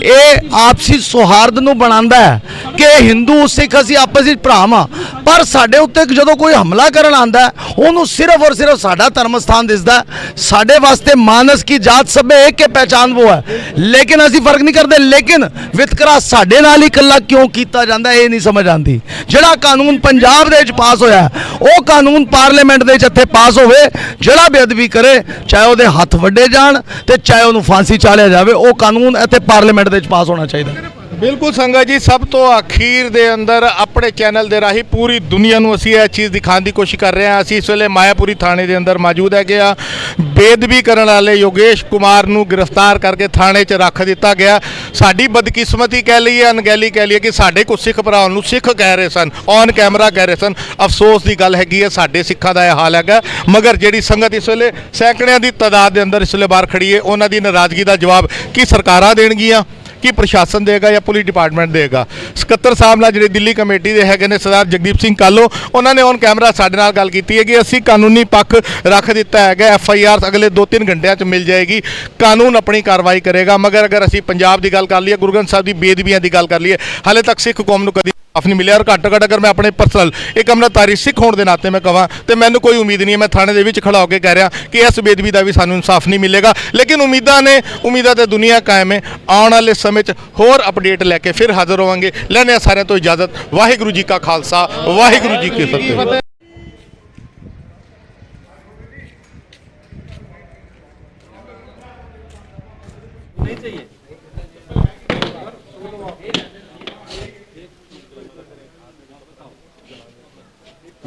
ਇਹ ਆਪਸੀ ਸੌਹਾਰਦ ਨੂੰ ਬਣਾਉਂਦਾ ਹੈ ਕਿ ਹਿੰਦੂ ਸਿੱਖ ਅਸੀਂ ਆਪਸ ਵਿੱਚ ਭਰਾ ਹਾਂ, ਪਰ ਸਾਡੇ ਉੱਤੇ ਜਦੋਂ ਕੋਈ ਹਮਲਾ ਕਰਨ ਆਉਂਦਾ ਉਹਨੂੰ ਸਿਰਫ ਔਰ ਸਿਰਫ ਸਾਡਾ ਧਰਮ ਸਥਾਨ ਦਿਸਦਾ। ਸਾਡੇ ਵਾਸਤੇ ਮਾਨਸ ਕੀ ਜਾਤ ਸਭ ਇੱਕ ਕੇ ਪਹਿਚਾਨ ਉਹ ਹੈ, ਲੇਕਿਨ ਅਸੀਂ ਫਰਕ ਨਹੀਂ ਕਰਦੇ। ਲੇਕਿਨ ਵਿਤਕਰਾ ਸਾਡੇ ਨਾਲ ਹੀ ਇਕੱਲਾ ਕਿਉਂ ਕੀਤਾ ਜਾਂਦਾ ਇਹ ਨਹੀਂ ਸਮਝ ਆਉਂਦੀ। ਜਿਹੜਾ ਕਾਨੂੰਨ ਪੰਜਾਬ ਦੇ ਵਿੱਚ ਪਾਸ ਹੋਇਆ ਉਹ ਕਾਨੂੰਨ ਪਾਰਲੀਮੈਂਟ ਦੇ ਵਿੱਚ ਇੱਥੇ ਪਾਸ ਹੋਵੇ, ਜਿਹੜਾ ਬੇਅਦਬੀ ਕਰੇ ਚਾਹੇ ਉਹਦੇ ਹੱਥ ਵੱਡੇ ਜਾਣ ਤੇ ਚਾਹੇ ਉਹਨੂੰ ਫਾਂਸੀ ਚਾੜਿਆ ਜਾਵੇ, ਉਹ ਕਾਨੂੰਨ ਇੱਥੇ ਪਾਰਲੀਮੈਂਟ ਦੇ ਵਿੱਚ ਪਾਸ ਹੋਣਾ ਚਾਹੀਦਾ। ਬਿਲਕੁਲ ਸੰਗਤ ਜੀ, ਸਭ ਤੋਂ ਅਖੀਰ ਦੇ ਅੰਦਰ ਆਪਣੇ ਚੈਨਲ ਦੇ ਰਾਹੀਂ ਪੂਰੀ ਦੁਨੀਆ ਨੂੰ ਅਸੀਂ ਇਹ ਚੀਜ਼ ਦਿਖਾਉਣ ਦੀ ਕੋਸ਼ਿਸ਼ ਕਰ ਰਹੇ ਹਾਂ। ਅਸੀਂ ਇਸ ਵੇਲੇ ਮਾਇਆਪੁਰੀ ਥਾਣੇ ਦੇ ਅੰਦਰ ਮੌਜੂਦ ਹੈਗੇ ਆ। ਬੇਅਦਬੀ ਕਰਨ ਵਾਲੇ ਯੋਗੇਸ਼ ਕੁਮਾਰ ਨੂੰ ਗ੍ਰਿਫਤਾਰ ਕਰਕੇ ਥਾਣੇ 'ਚ ਰੱਖ ਦਿੱਤਾ ਗਿਆ। ਸਾਡੀ ਬਦਕਿਸਮਤੀ ਕਹਿ ਲਈਏ, ਅਣਗਹਿਲੀ ਕਹਿ ਲਈਏ ਕਿ ਸਾਡੇ ਕੁਝ ਸਿੱਖ ਭਰਾਵਾਂ ਨੂੰ ਸਿੱਖ ਕਹਿ ਰਹੇ ਸਨ, ਔਨ ਕੈਮਰਾ ਕਹਿ ਰਹੇ ਸਨ। ਅਫਸੋਸ ਦੀ ਗੱਲ ਹੈਗੀ ਹੈ, ਸਾਡੇ ਸਿੱਖਾਂ ਦਾ ਇਹ ਹਾਲ ਹੈਗਾ। ਮਗਰ ਜਿਹੜੀ ਸੰਗਤ ਇਸ ਵੇਲੇ ਸੈਂਕੜਿਆਂ ਦੀ ਤਾਦਾਦ ਦੇ ਅੰਦਰ ਇਸ ਵੇਲੇ ਬਾਹਰ ਖੜੀ ਹੈ, ਉਹਨਾਂ ਦੀ ਨਾਰਾਜ਼ਗੀ ਦਾ ਜਵਾਬ ਕੀ ਸਰਕਾਰਾਂ ਦੇਣਗੀਆਂ, ਕੀ ਪ੍ਰਸ਼ਾਸਨ ਦੇਗਾ ਜਾਂ ਪੁਲਿਸ ਡਿਪਾਰਟਮੈਂਟ ਦੇਗਾ। ਸਕੱਤਰ ਸਾਹਿਬ ਨਾਲ ਜਿਹੜੇ ਦਿੱਲੀ ਕਮੇਟੀ ਦੇ ਹੈਗੇ ਨੇ ਸਰਦਾਰ ਜਗਦੀਪ ਸਿੰਘ ਕਾਲੋ, ਉਹਨਾਂ ਨੇ ਔਨ ਕੈਮਰਾ ਸਾਡੇ ਨਾਲ ਗੱਲ ਕੀਤੀ ਹੈ ਕਿ ਅਸੀਂ ਕਾਨੂੰਨੀ ਪੱਖ ਰੱਖ ਦਿੱਤਾ ਹੈਗਾ। FIR ਅਗਲੇ 2-3 ਘੰਟਿਆਂ 'ਚ ਮਿਲ ਜਾਏਗੀ, ਕਾਨੂੰਨ ਆਪਣੀ ਕਾਰਵਾਈ ਕਰੇਗਾ। ਮਗਰ ਅਗਰ ਅਸੀਂ ਪੰਜਾਬ ਦੀ ਗੱਲ ਕਰ ਲਈਏ, ਗੁਰੂ ਗ੍ਰੰਥ ਸਾਹਿਬ ਦੀ ਬੇਅਦਬੀਆਂ ਦੀ ਗੱਲ ਕਰ ਲਈਏ, ਹਾਲੇ ਤੱਕ ਸਿੱਖ ਕੌਮ ਨੂੰ ਕਦੀ ਨਹੀਂ ਮਿਲਿਆ। ਔਰ ਘੱਟੋ ਘੱਟ ਅਗਰ ਮੈਂ ਆਪਣੇ ਪਰਸਨਲ ਇੱਕ ਅੰਮ੍ਰਿਤਧਾਰੀ ਸਿੱਖ ਹੋਣ ਦੇ ਨਾਤੇ ਮੈਂ ਕਹਾਂ ਤੇ ਮੈਨੂੰ ਕੋਈ ਉਮੀਦ ਨਹੀਂ ਹੈ। ਮੈਂ ਥਾਣੇ ਦੇ ਵਿੱਚ ਖੜਾ ਹੋ ਕੇ ਕਹਿ ਰਿਹਾ ਕਿ ਇਸ ਬੇਅਦਬੀ ਦਾ ਵੀ ਸਾਨੂੰ ਇਨਸਾਫ ਨਹੀਂ ਮਿਲੇਗਾ, ਲੇਕਿਨ ਉਮੀਦਾਂ ਤੇ ਦੁਨੀਆ ਕਾਇਮ ਹੈ। ਆਉਣ ਵਾਲੇ ਸਮੇਂ 'ਚ ਹੋਰ ਅਪਡੇਟ ਲੈ ਕੇ ਫਿਰ ਹਾਜ਼ਰ ਹੋਵਾਂਗੇ। ਲੈਂਦੇ ਹਾਂ ਸਾਰਿਆਂ ਤੋਂ ਇਜਾਜ਼ਤ। ਵਾਹਿਗੁਰੂ ਜੀ ਕਾ ਖਾਲਸਾ, ਵਾਹਿਗੁਰੂ ਜੀ ਕੀ ਫਤਿਹ।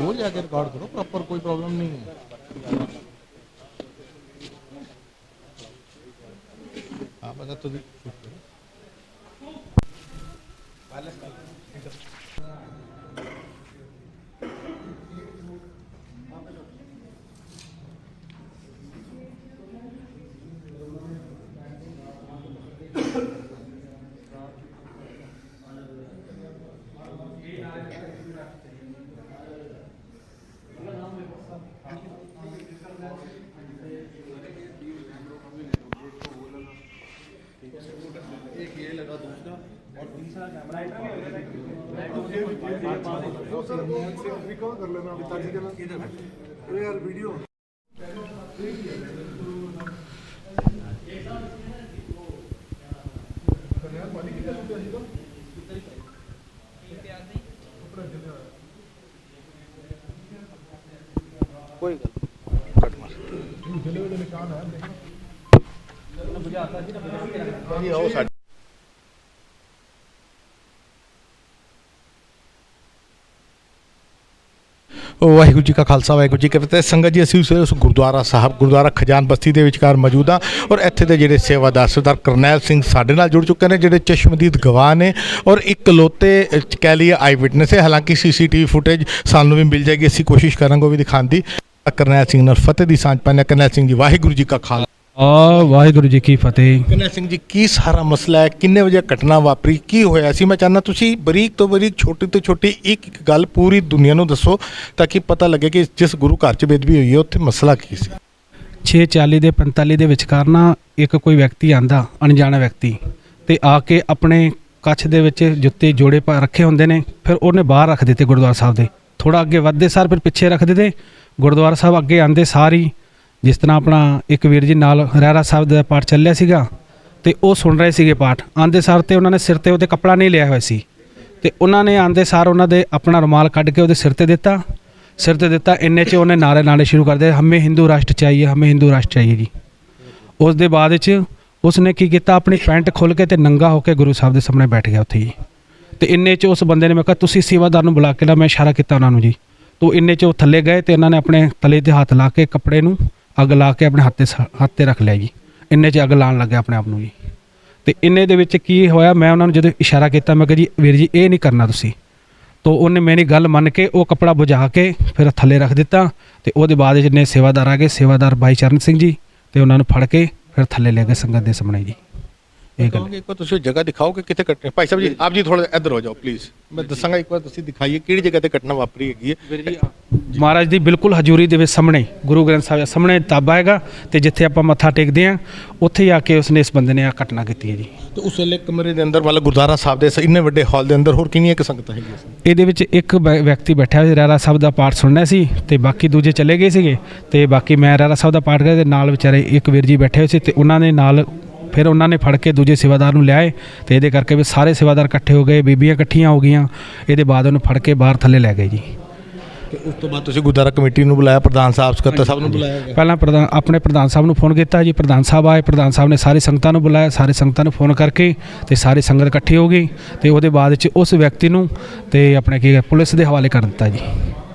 वो जाकर रिकॉर्ड करो प्रॉपर, कोई प्रॉब्लम नहीं है। हाँ बता तो कोई कट मार निशान है। ਵਾਹਿਗੁਰੂ ਜੀ ਕਾ ਖਾਲਸਾ, ਵਾਹਿਗੁਰੂ ਜੀ ਕੀ ਫਤਿਹ। ਸੰਗਤ ਜੀ, ਅਸੀਂ ਉਸ ਗੁਰਦੁਆਰਾ ਸਾਹਿਬ, ਗੁਰਦੁਆਰਾ ਖਜਾਨ ਬਸਤੀ ਦੇ ਵਿਚਕਾਰ ਮੌਜੂਦ ਹਾਂ ਔਰ ਇੱਥੇ ਦੇ ਜਿਹੜੇ ਸੇਵਾਦਾਰ ਸਰਦਾਰ ਕਰਨੈਲ ਸਿੰਘ ਸਾਡੇ ਨਾਲ ਜੁੜ ਚੁੱਕੇ ਨੇ, ਜਿਹੜੇ ਚਸ਼ਮਦੀਦ ਗਵਾਹ ਨੇ ਔਰ ਇਕਲੌਤੇ ਕਹਿ ਲਈਏ ਆਈ ਵਿਟਨੈਸ ਹੈ। ਹਾਲਾਂਕਿ CCTV ਫੁਟੇਜ ਸਾਨੂੰ ਵੀ ਮਿਲ ਜਾਏਗੀ, ਅਸੀਂ ਕੋਸ਼ਿਸ਼ ਕਰਾਂਗੇ ਉਹ ਵੀ ਦਿਖਾਉਣ ਦੀ। ਕਰਨੈਲ ਸਿੰਘ ਨਾਲ ਫਤਿਹ ਦੀ ਸਾਂਝ ਪਾਉਂਦੇ। ਕਰਨੈਲ ਸਿੰਘ ਜੀ, ਵਾਹਿਗੁਰੂ ਜੀ ਕਾ ਖਾਲਸਾ, ਵਾਹਿਗੁਰੂ ਜੀ ਕੀ ਫਤਿਹ। ਕਰਨੈਲ ਸਿੰਘ ਜੀ, ਕੀ ਸਾਰਾ ਮਸਲਾ ਹੈ? ਕਿੰਨੇ ਵਜੇ ਘਟਨਾ ਵਾਪਰੀ? ਕੀ ਹੋਇਆ ਸੀ? ਮੈਂ ਚਾਹੁੰਦਾ ਤੁਸੀਂ ਬਰੀਕ ਤੋਂ ਬਰੀਕ, ਛੋਟੀ ਤੋਂ ਛੋਟੀ ਇੱਕ ਗੱਲ ਪੂਰੀ ਦੁਨੀਆ ਨੂੰ ਦੱਸੋ ਤਾਂ ਕਿ ਪਤਾ ਲੱਗੇ ਕਿ ਜਿਸ ਗੁਰੂ ਘਰ 'ਚ ਬੇਦਬੀ ਹੋਈ ਹੈ ਉੱਥੇ ਮਸਲਾ ਕੀ ਸੀ। 6:40 ਦੇ 45 ਦੇ ਵਿਚਕਾਰ ਨਾ ਇੱਕ ਕੋਈ ਵਿਅਕਤੀ ਆਂਦਾ, ਅਣਜਾਣਾ ਵਿਅਕਤੀ, ਤੇ ਆ ਕੇ ਆਪਣੇ ਕੱਛ ਦੇ ਵਿੱਚ ਜੁੱਤੇ ਜੋੜੇ ਰੱਖੇ ਹੁੰਦੇ ਨੇ, ਫਿਰ ਉਹਨੇ ਬਾਹਰ ਰੱਖ ਦਿੱਤੇ ਗੁਰਦੁਆਰਾ ਸਾਹਿਬ ਦੇ ਥੋੜਾ ਅੱਗੇ ਵੱਧਦੇ ਸਾਰ ਫਿਰ ਪਿੱਛੇ ਰੱਖਦੇ ਤੇ ਗੁਰਦੁਆਰਾ ਸਾਹਿਬ ਅੱਗੇ ਆਂਦੇ ਸਾਰ ਹੀ ਜਿਸ ਤਰ੍ਹਾਂ ਆਪਣਾ ਇੱਕ ਵੀਰ ਜੀ ਨਾਲ ਰਹਿਰਾ ਸਾਹਿਬ ਦਾ ਪਾਠ ਚੱਲਿਆ ਸੀਗਾ ਤੇ ਉਹ ਸੁਣ ਰਹੇ ਸੀਗੇ ਪਾਠ, ਆਂਦੇ ਸਾਰ ਤੇ ਉਹਨਾਂ ਨੇ ਸਿਰ ਤੇ ਉਹਦੇ ਕੱਪੜਾ ਨਹੀਂ ਲਿਆ ਹੋਇਆ ਸੀ ਤੇ ਉਹਨਾਂ ਨੇ ਆਂਦੇ ਸਾਰ ਉਹਨਾਂ ਦੇ ਆਪਣਾ ਰੁਮਾਲ ਕੱਢ ਕੇ ਉਹਦੇ ਸਿਰ ਤੇ ਦਿੱਤਾ ਇੰਨੇ 'ਚ ਉਹਨੇ ਨਾਰੇ ਸ਼ੁਰੂ ਕਰ ਦਿੱਤੇ, ਹਮੇ ਹਿੰਦੂ ਰਾਸ਼ਟਰ ਚਾਹੀਏ, ਹਮੇ ਹਿੰਦੂ ਰਾਸ਼ਟਰ ਚਾਹੀਏ ਜੀ। ਉਸ ਦੇ ਬਾਅਦ 'ਚ ਉਸਨੇ ਕੀ ਕੀਤਾ, ਆਪਣੀ ਪੈਂਟ ਖੋਲ੍ਹ ਕੇ ਤੇ ਨੰਗਾ ਹੋ ਕੇ ਗੁਰੂ ਸਾਹਿਬ ਦੇ ਸਾਹਮਣੇ ਬੈਠ ਗਿਆ ਉੱਥੇ ਜੀ। ਤੇ ਇੰਨੇ 'ਚ ਉਸ ਬੰਦੇ ਨੇ ਮੈਂ ਕਿਹਾ ਤੁਸੀਂ ਸੇਵਾਦਾਰ ਨੂੰ ਬੁਲਾ ਕੇ ਲਾ, ਮੈਂ ਇਸ਼ਾਰਾ ਕੀਤਾ ਉਹਨਾਂ ਨੂੰ ਜੀ। ਤੋ ਇੰਨੇ 'ਚ ਉਹ ਥੱਲੇ ਗਏ ਤੇ ਇਹਨਾਂ ਨੇ ਆਪਣੇ ਤਲੇ ਤੇ ਹੱਥ ਲਾ ਕੇ ਕੱਪੜੇ ਨੂੰ ਅੱਗ ਲਾ ਕੇ ਆਪਣੇ ਹੱਥ ਤੇ ਰੱਖ ਲਿਆ ਜੀ। ਇੰਨੇ 'ਚ ਅੱਗ ਲਾਉਣ ਲੱਗਿਆ ਆਪਣੇ ਆਪ ਨੂੰ ਜੀ। ਤੇ ਇੰਨੇ ਦੇ ਵਿੱਚ ਕੀ ਹੋਇਆ, ਮੈਂ ਉਹਨਾਂ ਨੂੰ ਜਦੋਂ ਇਸ਼ਾਰਾ ਕੀਤਾ ਮੈਂ ਕਿਹਾ ਜੀ ਵੀਰ ਜੀ ਇਹ ਨਹੀਂ ਕਰਨਾ ਤੁਸੀਂ। ਤੋ ਉਹਨੇ ਮੇਰੀ ਗੱਲ ਮੰਨ ਕੇ ਉਹ ਕੱਪੜਾ ਬੁਝਾ ਕੇ ਫਿਰ ਥੱਲੇ ਰੱਖ ਦਿੱਤਾ ਤੇ ਉਹਦੇ ਬਾਅਦ ਜਿਹਨੇ ਸੇਵਾਦਾਰ ਆ ਗਏ, ਸੇਵਾਦਾਰ ਭਾਈ ਚਰਨ ਸਿੰਘ ਜੀ, ਤੇ ਉਹਨਾਂ ਨੂੰ ਫੜ ਕੇ ਫਿਰ ਥੱਲੇ ਲੈ ਗਏ ਸੰਗਤ ਦੇ ਸਾਹਮਣੇ ਜੀ। ਇਹ ਗੱਲ ਇੱਕ ਵਾਰ ਤੁਸੀਂ ਜਗ੍ਹਾ ਦਿਖਾਓ ਕਿ ਕਿੱਥੇ ਕੱਟਨੇ। ਭਾਈ ਸਾਹਿਬ ਜੀ ਆਪ ਜੀ ਥੋੜਾ ਇੱਧਰ ਹੋ ਜਾਓ ਪਲੀਜ਼, ਮੈਂ ਦੱਸਾਂਗਾ ਇੱਕ ਵਾਰ ਤੁਸੀਂ ਦਿਖਾਈਏ ਕਿਹੜੀ ਜਗ੍ਹਾ ਤੇ ਘਟਨਾ ਵਾਪਰੀ ਹੈਗੀ ਹੈ। ਮਹਾਰਾਜ ਦੀ ਬਿਲਕੁਲ ਹਜ਼ੂਰੀ ਦੇ ਵਿੱਚ ਸਾਹਮਣੇ ਗੁਰੂ ਗ੍ਰੰਥ ਸਾਹਿਬ ਦੇ ਸਾਹਮਣੇ ਤਾਬਾ ਹੈਗਾ ਤੇ ਜਿੱਥੇ ਆਪਾਂ ਮੱਥਾ ਟੇਕਦੇ ਹਾਂ ਉੱਥੇ ਹੀ ਆ ਕੇ ਉਸਨੇ ਇਸ ਬੰਦੇ ਨੇ ਆ ਘਟਨਾ ਕੀਤੀ ਹੈ ਜੀ। ਤੇ ਉਸ ਵੇਲੇ ਕਮਰੇ ਦੇ ਅੰਦਰ ਮਤਲਬ ਗੁਰਦੁਆਰਾ ਸਾਹਿਬ ਦੇ ਇੰਨੇ ਵੱਡੇ ਹਾਲ ਦੇ ਅੰਦਰ ਹੋਰ ਕਿੰਨੀਆਂ ਕਿ ਸੰਗਤਾਂ ਹੈਗੀਆਂ ਸੀ? ਇਹਦੇ ਵਿੱਚ ਇੱਕ ਵਿਅਕਤੀ ਬੈਠਿਆ ਹੋਇਆ ਰਹਿਰਾ ਸਾਹਿਬ ਦਾ ਪਾਠ ਸੁਣਨਾ ਸੀ ਤੇ ਬਾਕੀ ਦੂਜੇ ਚਲੇ ਗਏ ਸੀਗੇ ਤੇ ਬਾਕੀ ਮੈਂ ਰਹਿਰਾ ਸਾਹਿਬ ਦਾ ਪਾਠ ਕਰਦੇ ਨਾਲ ਵਿਚਾਰੇ ਇੱਕ ਵੀਰ ਜੀ ਬੈਠੇ ਹੋਏ ਸੀ ਤੇ ਉਹਨਾਂ ਨੇ ਨਾਲ ਫਿਰ ਉਹਨਾਂ ਨੇ ਫੜ ਕੇ ਦੂਜੇ ਸੇਵਾਦਾਰ ਨੂੰ ਲਿਆਏ ਤੇ ਇਹਦੇ ਕਰਕੇ ਵੀ ਸਾਰੇ ਸੇਵਾਦਾਰ ਇਕੱਠੇ ਹੋ ਗਏ, ਬੀਬੀਆਂ ਇਕੱਠੀਆਂ ਹੋ ਗਈਆਂ। ਇਹਦੇ ਬਾਅਦ ਉਹਨੂੰ ਫੜ ਕੇ ਬਾਹਰ ਥੱਲੇ ਲੈ ਗਏ ਜੀ। ਤੇ ਉਸ ਤੋਂ ਬਾਅਦ ਤੁਸੀਂ ਗੁਰਦੁਆਰਾ ਕਮੇਟੀ ਨੂੰ ਬੁਲਾਇਆ, ਪ੍ਰਧਾਨ ਸਾਹਿਬ ਸਕੱਤਰ ਸਾਹਿਬ ਨੂੰ ਬੁਲਾਇਆ ਗਿਆ? ਪਹਿਲਾਂ ਆਪਣੇ ਪ੍ਰਧਾਨ ਸਾਹਿਬ ਨੂੰ ਫੋਨ ਕੀਤਾ ਜੀ, ਪ੍ਰਧਾਨ ਸਾਹਿਬ ਆਏ, ਪ੍ਰਧਾਨ ਸਾਹਿਬ ਨੇ ਸਾਰੀ ਸੰਗਤਾਂ ਨੂੰ ਬੁਲਾਇਆ, ਸਾਰੀ ਸੰਗਤਾਂ ਨੂੰ ਫੋਨ ਕਰਕੇ ਤੇ ਸਾਰੀ ਸੰਗਤ ਇਕੱਠੀ ਹੋ ਗਈ ਤੇ ਉਹਦੇ ਬਾਅਦ 'ਚ ਉਸ ਵਿਅਕਤੀ ਨੂੰ ਤੇ ਆਪਣੇ ਕੀ ਪੁਲਿਸ ਦੇ ਹਵਾਲੇ ਕਰ ਦਿੱਤਾ ਜੀ।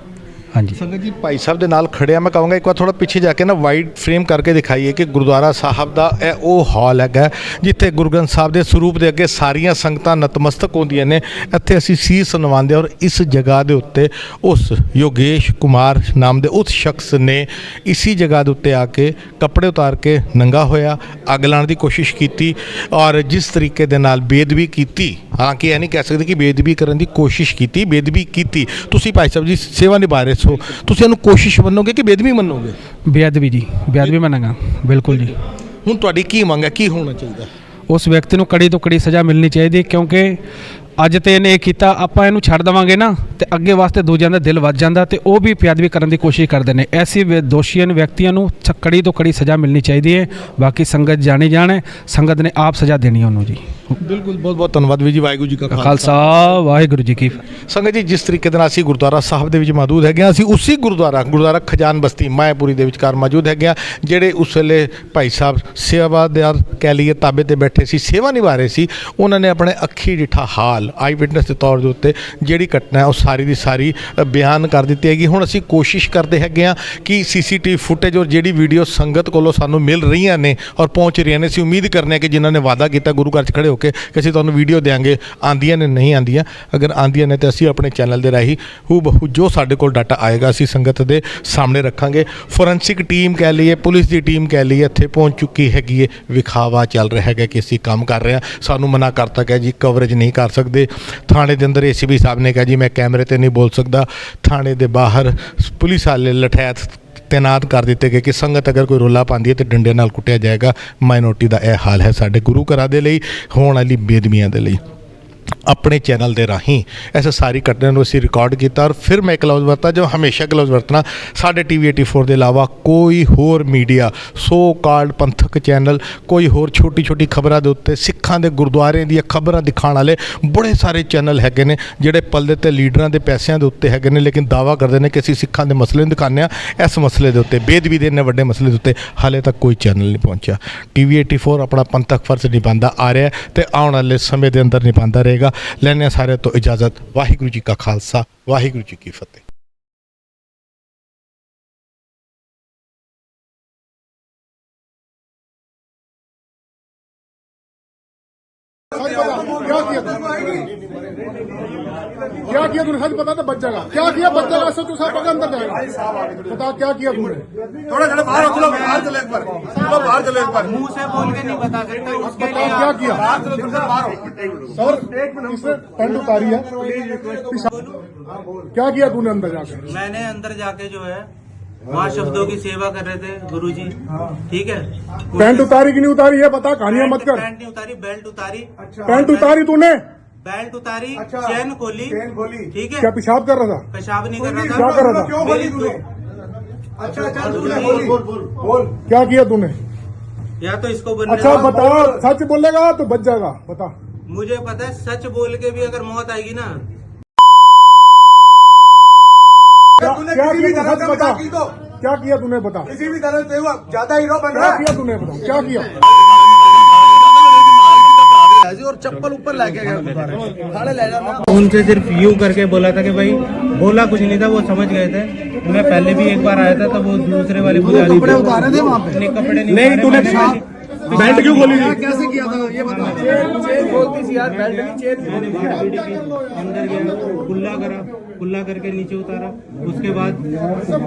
ਹਾਂਜੀ ਸੰਗਤ ਜੀ ਭਾਈ ਸਾਹਿਬ ਦੇ ਨਾਲ ਖੜਿਆ, ਮੈਂ ਕਹਾਂਗਾ ਇੱਕ ਵਾਰ ਥੋੜਾ ਪਿੱਛੇ ਜਾ ਕੇ ਨਾ ਵਾਈਡ ਫਰੇਮ ਕਰਕੇ ਦਿਖਾਈਏ ਕਿ ਗੁਰਦੁਆਰਾ ਸਾਹਿਬ ਦਾ ਇਹ ਉਹ ਹਾਲ ਹੈਗਾ ਜਿੱਥੇ ਗੁਰੂ ਗ੍ਰੰਥ ਸਾਹਿਬ ਦੇ ਸਰੂਪ ਦੇ ਅੱਗੇ ਸਾਰੀਆਂ ਸੰਗਤਾਂ ਨਤਮਸਤਕ ਹੁੰਦੀਆਂ ਨੇ। ਇੱਥੇ ਅਸੀਂ ਸੀਸ ਨਿਵਾਉਂਦੇ ਔਰ ਇਸ ਜਗ੍ਹਾ ਦੇ ਉੱਤੇ ਉਸ ਯੋਗੇਸ਼ ਕੁਮਾਰ ਨਾਮ ਦੇ ਉਸ ਸ਼ਖਸ ਨੇ ਇਸੀ ਜਗ੍ਹਾ ਦੇ ਉੱਤੇ ਆ ਕੇ ਕੱਪੜੇ ਉਤਾਰ ਕੇ ਨੰਗਾ ਹੋਇਆ, ਅੱਗ ਲਾਉਣ ਦੀ ਕੋਸ਼ਿਸ਼ ਕੀਤੀ ਔਰ ਜਿਸ ਤਰੀਕੇ ਦੇ ਨਾਲ ਬੇਅਦਬੀ ਕੀਤੀ, ਹਾਲਾਂਕਿ ਇਹ ਨਹੀਂ ਕਹਿ ਸਕਦੇ ਕਿ ਬੇਅਦਬੀ ਕਰਨ ਦੀ ਕੋਸ਼ਿਸ਼ ਕੀਤੀ, ਬੇਅਦਬੀ ਕੀਤੀ। ਤੁਸੀਂ ਭਾਈ ਸਾਹਿਬ ਜੀ ਸੇਵਾ ਨਿਭਾ ਰਹੇ ਸੋ ਤੁਸੀਂ ਇਹਨੂੰ ਕੋਸ਼ਿਸ਼ ਮੰਨੋਗੇ ਕਿ ਬੇਅਦਬੀ ਮੰਨੋਗੇ? ਬੇਅਦਬੀ ਜੀ, ਬੇਅਦਬੀ ਮੰਨਾਂਗਾ ਬਿਲਕੁਲ ਜੀ। ਹੁਣ ਤੁਹਾਡੀ ਕੀ ਮੰਗ ਹੈ, ਕੀ ਹੋਣਾ ਚਾਹੀਦਾ? ਉਸ ਵਿਅਕਤੀ ਨੂੰ ਕੜੀ ਤੋਂ ਕੜੀ ਸਜ਼ਾ ਮਿਲਣੀ ਚਾਹੀਦੀ ਕਿਉਂਕਿ ਅੱਜ ਤੇ ਇਹਨੇ ਇਹ ਕੀਤਾ, ਆਪਾਂ ਇਹਨੂੰ ਛੱਡ ਦੇਵਾਂਗੇ ਨਾ ਤੇ ਅੱਗੇ ਵਾਸਤੇ ਦੂਜਿਆਂ ਦਾ ਦਿਲ ਵੱਜ ਜਾਂਦਾ ਤੇ ਉਹ ਵੀ ਬੇਅਦਬੀ ਕਰਨ ਦੀ ਕੋਸ਼ਿਸ਼ ਕਰਦੇ ਨੇ। ਐਸੀ ਦੋਸ਼ੀਆਂ ਵਿਅਕਤੀਆਂ ਨੂੰ ਕੜੀ ਤੋਂ ਕੜੀ ਸਜ਼ਾ ਮਿਲਣੀ ਚਾਹੀਦੀ ਹੈ। ਬਾਕੀ ਸੰਗਤ ਜਾਣੀ ਜਾਣੇ, ਸੰਗਤ ਨੇ ਆਪ ਸਜ਼ਾ ਦੇਣੀ ਉਹਨੂੰ ਜੀ। ਬਿਲਕੁਲ, ਬਹੁਤ ਬਹੁਤ ਧੰਨਵਾਦ ਵੀਰ ਜੀ। ਵਾਹਿਗੁਰੂ ਜੀ ਕਾ ਖਾਲਸਾ, ਵਾਹਿਗੁਰੂ ਜੀ ਕੀ ਫਤਿਹ। ਸੰਗਤ ਜੀ, ਜਿਸ ਤਰੀਕੇ ਦੇ ਨਾਲ ਅਸੀਂ ਗੁਰਦੁਆਰਾ ਸਾਹਿਬ ਦੇ ਵਿੱਚ ਮੌਜੂਦ ਹੈਗੇ ਹਾਂ, ਅਸੀਂ ਉਸੇ ਗੁਰਦੁਆਰਾ ਖਜ਼ਾਨ ਬਸਤੀ ਮਾਇਆਪੁਰੀ ਦੇ ਵਿਚਕਾਰ ਮੌਜੂਦ ਹੈਗੇ ਹਾਂ, ਜਿਹੜੇ ਉਸ ਵੇਲੇ ਭਾਈ ਸਾਹਿਬ ਸੇਵਾਦਾਰ ਕਹਿ ਲਈਏ ਤਾਬੇ ਤੇ ਬੈਠੇ ਸੀ, ਸੇਵਾ ਨਿਭਾ ਰਹੇ ਸੀ। ਉਹਨਾਂ ਨੇ ਆਪਣੇ ਅੱਖੀ ਡਿਠਾ ਹਾਲ ਆਈ ਵਿਟਨੈਸ ਦੇ ਤੌਰ ਦੇ ਉੱਤੇ ਜਿਹੜੀ ਘਟਨਾ ਹੈ ਉਹ ਸਾਰੀ ਦੀ ਸਾਰੀ ਬਿਆਨ ਕਰ ਦਿੱਤੀ ਹੈਗੀ। ਹੁਣ ਅਸੀਂ ਕੋਸ਼ਿਸ਼ ਕਰਦੇ ਹੈਗੇ ਹਾਂ ਕਿ CCTV ਫੁਟੇਜ ਔਰ ਜਿਹੜੀ ਵੀਡੀਓ ਸੰਗਤ ਕੋਲੋਂ ਸਾਨੂੰ ਮਿਲ ਰਹੀਆਂ ਨੇ ਔਰ ਪਹੁੰਚ ਰਹੀਆਂ ਨੇ, ਅਸੀਂ ਉਮੀਦ ਕਰਨੇ ਹਾਂ ਕਿ ਜਿਨ੍ਹਾਂ ਨੇ ਵਾਅਦਾ ਕੀਤਾ ਗੁਰੂ ਘਰ 'ਚ ਖੜੇ ਹੋ ਕੇ ਕਿ ਅਸੀਂ ਤੁਹਾਨੂੰ ਵੀਡੀਓ ਦੇਵਾਂਗੇ, ਆਉਂਦੀਆਂ ਨੇ ਨਹੀਂ ਆਉਂਦੀਆਂ। ਅਗਰ ਆਉਂਦੀਆਂ ਨੇ ਤਾਂ ਅਸੀਂ ਆਪਣੇ ਚੈਨਲ ਦੇ ਰਾਹੀਂ ਹੂਬਹੂ ਜੋ ਸਾਡੇ ਕੋਲ ਡਾਟਾ ਆਏਗਾ ਅਸੀਂ ਸੰਗਤ ਦੇ ਸਾਹਮਣੇ ਰੱਖਾਂਗੇ। ਫੋਰੈਂਸਿਕ ਟੀਮ ਕਹਿ ਲਈਏ, ਪੁਲਿਸ ਦੀ ਟੀਮ ਕਹਿ ਲਈਏ, ਇੱਥੇ ਪਹੁੰਚ ਚੁੱਕੀ ਹੈਗੀ ਹੈ। ਵਿਖਾਵਾ ਚੱਲ ਰਿਹਾ ਹੈਗਾ ਕਿ ਅਸੀਂ ਕੰਮ ਕਰ ਰਹੇ ਹਾਂ, ਸਾਨੂੰ ਮਨਾ ਕਰਤਾ ਗਿਆ ਜੀ ਕਵਰੇਜ ਨਹੀਂ ਕਰ ਸਕਦੇ। ਥਾਣੇ ਦੇ ਅੰਦਰ ACP ਸਾਹਿਬ ਨੇ ਕਿਹਾ ਜੀ ਮੈਂ ਕੈਮਰੇ ਤੇ ਨਹੀਂ ਬੋਲ ਸਕਦਾ। ਥਾਣੇ ਦੇ ਬਾਹਰ ਪੁਲਿਸ ਵਾਲੇ ਲਠੈਤ ਤੈਨਾਤ ਕਰ ਦਿੱਤੇ ਗਏ ਕਿ ਸੰਗਤ ਅਗਰ ਕੋਈ ਰੌਲਾ ਪਾਉਂਦੀ ਹੈ ਤੇ ਡੰਡੇ ਨਾਲ ਕੁੱਟਿਆ ਜਾਏਗਾ। ਮਾਈਨੋਰਟੀ ਦਾ ਇਹ ਹਾਲ ਹੈ ਸਾਡੇ ਗੁਰੂ ਘਰਾਂ ਦੇ ਲਈ, ਹੋਣ ਵਾਲੀ ਬੇਦਬੀਆਂ ਦੇ ਲਈ। ਆਪਣੇ ਚੈਨਲ ਦੇ ਰਾਹੀਂ ਇਸ ਸਾਰੀ ਘਟਨਾ ਨੂੰ ਅਸੀਂ ਰਿਕਾਰਡ ਕੀਤਾ ਔਰ ਫਿਰ ਮੈਂ ਗਲਵਜ਼ ਵਰਤਾ ਜੋ ਹਮੇਸ਼ਾ ਗਲਵਜ਼ ਵਰਤਣਾ। ਸਾਡੇ TV 84 ਦੇ ਇਲਾਵਾ ਕੋਈ ਹੋਰ ਮੀਡੀਆ, ਸੋ ਕਾਲਡ ਪੰਥਕ ਚੈਨਲ, ਕੋਈ ਹੋਰ ਛੋਟੀ ਛੋਟੀ ਖਬਰਾਂ ਦੇ ਉੱਤੇ ਸਿੱਖਾਂ ਦੇ ਗੁਰਦੁਆਰਿਆਂ ਦੀਆਂ ਖਬਰਾਂ ਦਿਖਾਉਣ ਵਾਲੇ ਬੜੇ ਸਾਰੇ ਚੈਨਲ ਹੈਗੇ ਨੇ ਜਿਹੜੇ ਪੱਲੇ ਤੇ ਲੀਡਰਾਂ ਦੇ ਪੈਸਿਆਂ ਦੇ ਉੱਤੇ ਹੈਗੇ ਨੇ, ਲੇਕਿਨ ਦਾਅਵਾ ਕਰਦੇ ਨੇ ਕਿ ਅਸੀਂ ਸਿੱਖਾਂ ਦੇ ਮਸਲੇ ਨੂੰ ਦਿਖਾਉਂਦੇ ਹਾਂ। ਇਸ ਮਸਲੇ ਦੇ ਉੱਤੇ, ਬੇਦਬੀ ਦੇ ਇੰਨੇ ਵੱਡੇ ਮਸਲੇ ਦੇ ਉੱਤੇ ਹਾਲੇ ਤੱਕ ਕੋਈ ਚੈਨਲ ਨਹੀਂ ਪਹੁੰਚਿਆ। TV 84 ਆਪਣਾ ਪੰਥਕ ਫਰਜ਼ ਨਿਭਾਉਂਦਾ ਆ ਰਿਹਾ ਤੇ ਆਉਣ ਵਾਲੇ ਸਮੇਂ ਦੇ ਅੰਦਰ ਨਿਭਾਉਂਦਾ ਰਹੇਗਾ। ਲੈਣੇ ਸਾਰੇ ਤੋਂ ਇਜਾਜ਼ਤ। ਵਾਹਿਗੁਰੂ ਜੀ ਕਾ ਖਾਲਸਾ, ਵਾਹਿਗੁਰੂ ਜੀ ਕੀ ਫਤਿਹ। क्या किया तूने? सच बता तो बच जाएगा। क्या किया? बच जाएगा। सब तू सब अंदर जाएगा। बता क्या किया तूने? थोड़ा थोड़ा बाहर चलो, बाहर चलो एक बार, चलो बाहर चलो एक बार। मुंह से बोल के नहीं बता सकता। बता क्या किया? सर इसने पैंट उतारी है, क्या किया तूने अंदर जाकर? मैंने अंदर जाके जो है वहाँ शब्दों की सेवा कर रहे थे गुरुजी, ठीक है। पैंट उतारी कि नहीं उतारी है बता, कहानियां मत कर। पैंट नहीं उतारी, बेल्ट उतारी। पैंट उतारी तूने? बेल्ट उतारी, अच्छा, चेन खोली, ठीक है। क्या पेशाब कर रहा था? पेशाब नहीं कर रहा था। क्या कर रहा था? क्यों खोली तूने? अच्छा चल तूने बोल क्या किया तूने? या तो इसको बनने अच्छा दो। बता, सच बोलेगा तो बच जाएगा, बता। मुझे पता है सच बोल के भी अगर मौत आएगी ना। तूने किसी भी तरह से बता की तो क्या किया तूने, बता। किसी भी तरह से हुआ ज्यादा हीरो बन रहा क्या किया तूने, बता क्या किया? और चप्पल ऊपर लेके गया खाने ले जाना। उनसे सिर्फ यूं करके बोला था कि भाई, बोला कुछ नहीं था, वो समझ गए थे। मैं पहले भी एक बार आया था तो वो दूसरे वाले कपड़े उतारे थे वहाँ पे? नहीं, कपड़े नहीं तूने बेल्ट क्यों खोली? कैसे किया था ये बता। चेन खोलती थी यार, बेल्ट नहीं चेन। अंदर गया, कुल्ला करके नीचे उतारा। उसके बाद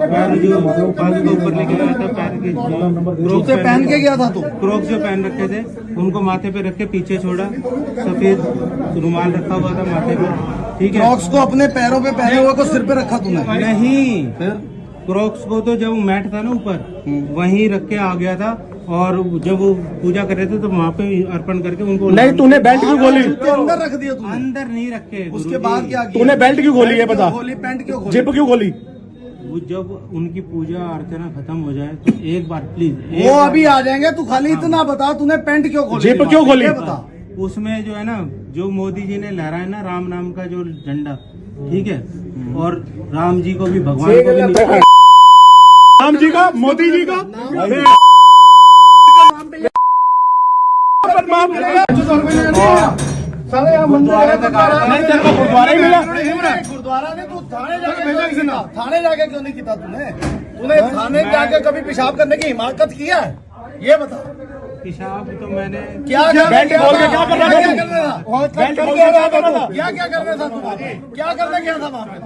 पैर जो बाजू के ऊपर लेके आया था, पैर के जूते पहन के गया था तू? क्रोक्स जो पहन रखे थे उनको माथे पे रख के पीछे छोड़ा। सफेद रुमाल रखा हुआ था माथे पे, ठीक है। क्रॉक्स को अपने पैरों पे पहने हुए को सिर पे रखा तूने? नहीं, फिर क्रॉक्स को तो जब मैट था ना ऊपर, वहीं रख के आ गया था। और जब वो पूजा कर रहे थे तो वहाँ पे अर्पण करके उनको। नहीं, तूने बेल्ट क्यों खोली? अंदर रख दिया तूने? अंदर नहीं रखे। उसके बाद क्या किया? तूने बेल्ट क्यों खोली, ये बता। खोली, पैंट क्यों खोली? जिप क्यों खोली? वो जब उनकी पूजा अर्चना खत्म हो जाए तो एक बार प्लीज। वो अभी आ जाएंगे, तू खाली इतना बता, तूने पैंट क्यों खोली? जिप क्यों खोली? ये बता। उसमें जो है ना, जो मोदी जी ने लहराया ना राम नाम का जो झंडा, ठीक है, और राम जी को भी, भगवान को भी, राम जी का, मोदी जी का सारे यहाँ गुरुद्वारे ही मिला। गुरुद्वारा ने तू थाने जाके भेजा किसी ने? थाने जाके क्यों नहीं किया तूने? तूने थाने जाके कभी पेशाब करने की हिमाकत किया है? ये बता। पेशाब तो मैंने क्या बेल्ट खोल के क्या कर रहा था? बेल्ट खोल के क्या कर रहा था? क्या करना था तू? क्या करने गया था वहाँ पे?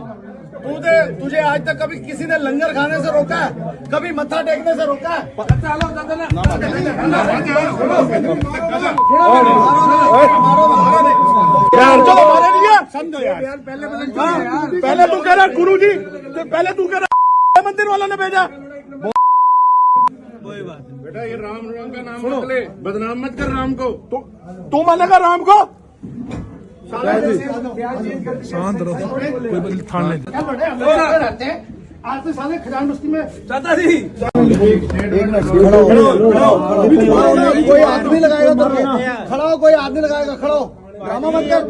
तुझे आज तक कभी किसी ने लंगर खाने से रोका है? कभी मत्था टेकने से रोका है? चलो मारे नहीं है, समझो यार। पहले तू कह रहा गुरु जी, पहले तू कह रहा मंदिर वालों ने भेजा। कोई बात नहीं। बेटा ये राम का नाम मत ले, बदनाम मत कर राम को। तू मानेगा राम को? शांत रहो, कोई थाने आज से साले खजान बस्ती में चाचा जी कोई आदमी लगाएगा तो खड़ा हो, कोई आदमी लगाएगा, खड़ा हो, ड्रामा मत कर,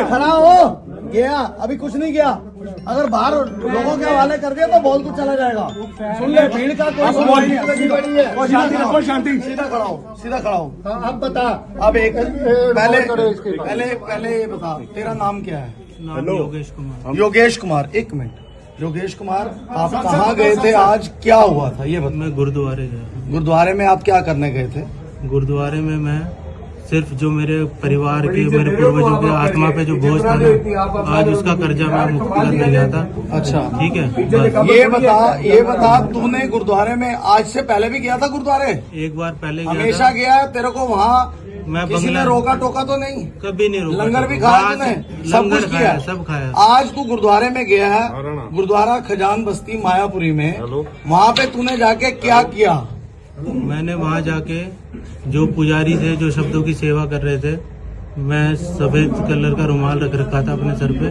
खड़ा हो। गया अभी कुछ नहीं किया, अगर बाहर लोगों के हवाले कर दिया तो बोल तू चला जाएगा। सुन ले, भीड़ का कोई शांति, सीधा खड़ा हो, सीधा खड़ा हो। अब बता, अब एक पहले ये बता, तेरा नाम क्या है? नाम योगेश कुमार। योगेश कुमार, एक मिनट। योगेश कुमार, आप कहाँ गए थे आज, क्या हुआ था ये बता। मैं गुरुद्वारे गया। गुरुद्वारे में आप क्या करने गए थे? गुरुद्वारे में मैं सिर्फ जो मेरे परिवार के, मेरे पूर्वजों के आत्मा पे जो बोझ था ना, आज उसका कर्जा मैं मुक्त करने गया था। अच्छा, ठीक है। बस। ये बता तूने गुरुद्वारे में आज से पहले भी गया था गुरुद्वारे? एक बार पहले गया हमेशा था। गया? तेरे को वहाँ मैं किसी ने बंगला रोका टोका तो नहीं? कभी नहीं रोका। लंगर भी खाया तूने? सब लंगर कुछ खाया, किया? सब खाया। आज तू गुरुद्वारे में गया है, गुरुद्वारा खजान बस्ती मायापुरी में, वहाँ पे तूने जाके क्या किया? मैंने वहाँ जाके जो पुजारी थे, जो शब्दों की सेवा कर रहे थे, मैं सफेद कलर का रुमाल रख रखा था अपने सर पे।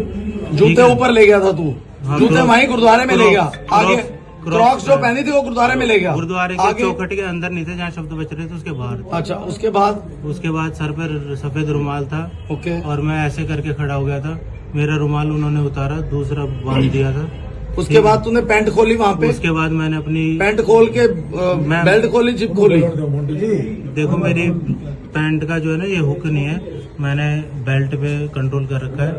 जूते ऊपर ले गया था तू? हाँ, जूते वहीं गुरुद्वारे में ले गया? आगे क्रॉक्स जो हाँ। पहनी थी वो गुरुद्वारे में ले गया? गुरुद्वारे के चौखट के अंदर नहीं थे, जहाँ शब्द बच रहे थे उसके बाहर। अच्छा, उसके बाद? उसके बाद सर पर सफेद रुमाल था। ओके। और मैं ऐसे करके खड़ा हो गया था। मेरा रुमाल उन्होंने उतारा, दूसरा बांध दिया था। उसके बाद तूने पैंट खोली वहाँ पे? उसके बाद मैंने अपनी पैंट खोल के बेल्ट खोली, जिप खोली? देखो, मेरी पैंट का जो है ना ये हुक नहीं है, मैंने बेल्ट पे कंट्रोल कर रखा है।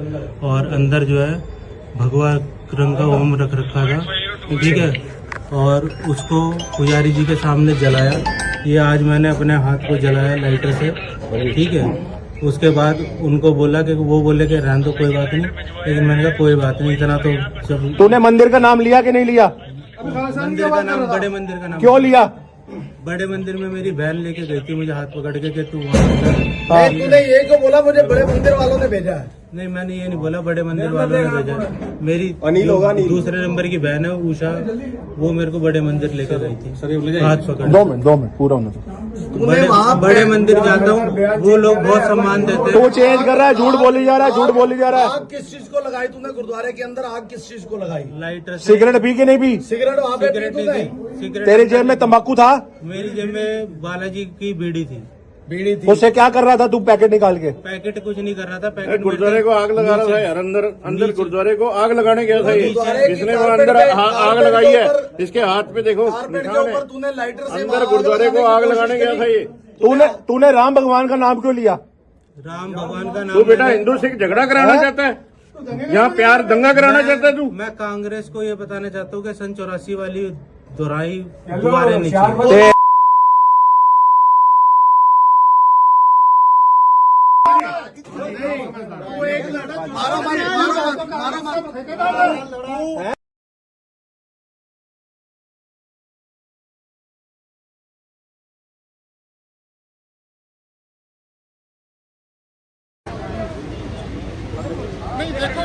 और अंदर जो है भगवा रंग का ओम रख रखा था, ठीक है। और उसको पुजारी जी के सामने जलाया। ये आज मैंने अपने हाथ को जलाया लाइटर से, ठीक है। उसके बाद उनको बोला कि वो बोले कि रहने दो, कोई बात नहीं। लेकिन मैंने कहा कोई बात नहीं, इतना तो सब। तूने मंदिर का नाम लिया कि नहीं लिया? मंदिर का नाम, बड़े मंदिर का नाम क्यों लिया? बड़े मंदिर में मेरी बहन लेके गई थी मुझे हाथ पकड़ के कि तू तूने ये क्यों बोला मुझे बड़े मंदिर वालों ने भेजा है? नहीं, मैंने ये नहीं बोला, बड़े मंदिर वालों ने भेजा। मेरी अनिल होगा, दूसरे नंबर की बहन है उषा, वो मेरे को बड़े मंदिर लेकर गई थी, हाथ पकड़। 2 मिनट पूरा होने दो। बड़े मंदिर जाता हूँ, वो लोग बहुत सम्मान देते हैं। तो चेंज कर रहा है, झूठ बोली जा रहा है, झूठ बोली जा रहा है। आग किस चीज को लगाई तूने गुरुद्वारे के अंदर? आग किस चीज को लगाई? लाइटर से। सिगरेट पी के नहीं पी? सिगरेट वहाँ पे पी तूने? सिगरेट तेरी जेब में तंबाकू था? मेरी जेब में बालाजी की बीड़ी थी। बीड़ी थी। उससे क्या कर रहा था तू पैकेट निकाल के? पैकेट कुछ नहीं कर रहा था, पैकेट गुरुद्वारे को आग लगा रहा था यार, अंदर गुरुद्वारे को आग लगाने गया था ये। इसने वो अंदर आग लगाई है, इसके हाथ पे देखो निशान है। तूने लाइटर से अंदर गुरुद्वारे को आग लगाने गया था ये। तूने राम भगवान का नाम क्यों लिया? राम भगवान का नाम। तू बेटा हिंदू सिख झगड़ा कराना चाहता है, यहाँ प्यार दंगा कराना चाहता है तू? मैं कांग्रेस को ये बताना चाहता हूँ कि सन 84 वाली दोहराई दोबारा नहीं चाहिए। नहीं देखो,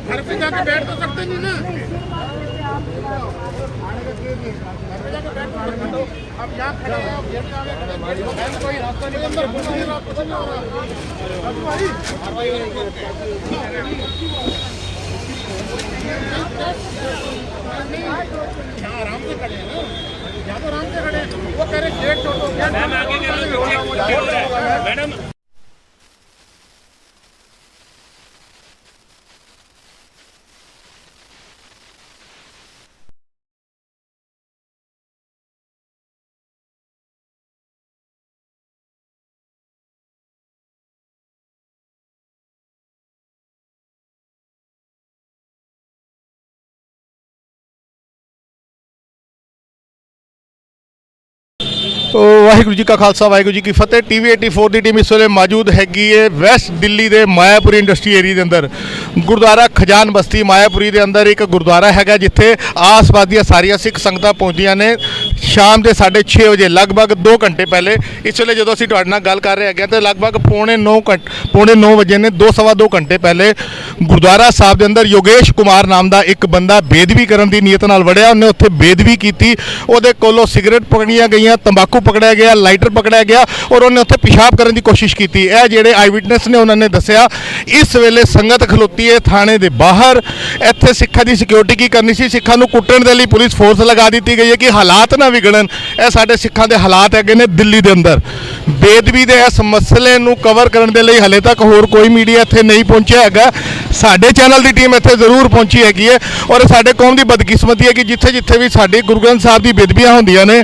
घर पे जाके बैठ तो सकते नहीं ना। घर पे जाके बैठ तो सकते हो। अब यहाँ खड़े हैं, अब गेट के आगे खड़े हैं, कोई रास्ता नहीं, अंदर घुस नहीं रहा, कुछ नहीं हो रहा। यहाँ आराम से खड़े हैं ना, यहाँ तो आराम से खड़े हैं। वो कह रहे गेट छोड़ दो, मैडम। ਵਾਹਿਗੁਰੂ ਜੀ ਕਾ ਖਾਲਸਾ ਵਾਹਿਗੁਰੂ ਜੀ ਕੀ ਫਤਿਹ। ਟੀਵੀ 84 ਦੀ ਟੀਮ ਇਸ ਵੇਲੇ ਮੌਜੂਦ ਹੈਗੀ ਹੈ ਵੈਸਟ ਦਿੱਲੀ ਦੇ ਮਾਇਆਪੁਰੀ ਇੰਡਸਟਰੀ ਏਰੀਆ ਦੇ ਅੰਦਰ। ਗੁਰਦੁਆਰਾ ਖਜਾਨ ਬਸਤੀ ਮਾਇਆਪੁਰੀ ਦੇ ਅੰਦਰ ਇੱਕ ਗੁਰਦੁਆਰਾ ਹੈਗਾ ਜਿੱਥੇ ਆਸ-ਪਾਸ ਦੀਆਂ ਸਾਰੀਆਂ ਸਿੱਖ ਸੰਗਤਾਂ ਪਹੁੰਚਦੀਆਂ ਨੇ ਸ਼ਾਮ ਦੇ 6:30 ਵਜੇ, ਲਗਭਗ 2 ਘੰਟੇ ਪਹਿਲੇ। ਇਸ ਵੇਲੇ ਜਦੋਂ ਅਸੀਂ ਤੁਹਾਡੇ ਨਾਲ ਗੱਲ ਕਰ ਰਹੇ ਹੈਗੇ ਤਾਂ ਲਗਭਗ ਪੌਣੇ 9 ਵਜੇ ਨੇ, 2 ਘੰਟੇ ਪਹਿਲੇ ਗੁਰਦੁਆਰਾ ਸਾਹਿਬ ਦੇ ਅੰਦਰ ਯੋਗੇਸ਼ ਕੁਮਾਰ ਨਾਮ ਦਾ ਇੱਕ ਬੰਦਾ ਬੇਦਬੀ ਕਰਨ ਦੀ ਨੀਅਤ ਨਾਲ ਵੜਿਆ। ਉਹਨੇ ਉੱਥੇ ਬੇਦਬੀ ਕੀਤੀ, ਉਹਦੇ ਕੋਲੋਂ ਸਿਗਰਟ ਪਕੜੀਆਂ ਗਈਆਂ, ਤੰਬਾਕੂ ਪਕੜਿਆ ਗਿਆ, ਲਾਈਟਰ ਪਕੜਿਆ ਗਿਆ ਔਰ ਉਹਨੇ ਉੱਥੇ ਪਿਸ਼ਾਬ ਕਰਨ ਦੀ ਕੋਸ਼ਿਸ਼ ਕੀਤੀ। ਇਹ ਜਿਹੜੇ ਆਈ ਵਿਟਨੈਸ ਨੇ ਉਹਨਾਂ ਨੇ ਦੱਸਿਆ ਇਸ ਵੇਲੇ ਸੰਗਤ ਖਲੋਤੀ ਹੈ ਥਾਣੇ ਦੇ ਬਾਹਰ। ਇੱਥੇ ਸਿੱਖਾਂ ਦੀ ਸਿਕਿਉਰਿਟੀ ਕੀ ਕਰਨੀ ਸੀ, ਸਿੱਖਾਂ ਨੂੰ ਕੁੱਟਣ ਦੇ ਲਈ ਪੁਲਿਸ ਫੋਰਸ ਲਗਾ ਦਿੱਤੀ ਗਈ ਹੈ ਕਿ ਹਾਲਾਤ ਨਾ ਵਿਗੜਨ। ਇਹ ਸਾਡੇ ਸਿੱਖਾਂ ਦੇ ਹਾਲਾਤ ਹੈਗੇ ਨੇ ਦਿੱਲੀ ਦੇ ਅੰਦਰ। ਬੇਦਬੀ ਦੇ ਇਸ ਮਸਲੇ ਨੂੰ ਕਵਰ ਕਰਨ ਦੇ ਲਈ ਹਲੇ ਤੱਕ ਹੋਰ ਕੋਈ ਮੀਡੀਆ ਇੱਥੇ ਨਹੀਂ ਪਹੁੰਚਿਆ ਹੈਗਾ। ਸਾਡੇ ਚੈਨਲ ਦੀ ਟੀਮ ਇੱਥੇ ਜ਼ਰੂਰ ਪਹੁੰਚੀ ਹੈਗੀ ਹੈ ਔਰ ਸਾਡੇ ਕੌਮ ਦੀ ਬਦਕਿਸਮਤੀ ਹੈ ਕਿ ਜਿੱਥੇ ਜਿੱਥੇ ਵੀ ਸਾਡੀ ਗੁਰੂ ਗ੍ਰੰਥ ਸਾਹਿਬ ਦੀ ਬੇਦਬੀਆਂ ਹੁੰਦੀਆਂ ਨੇ,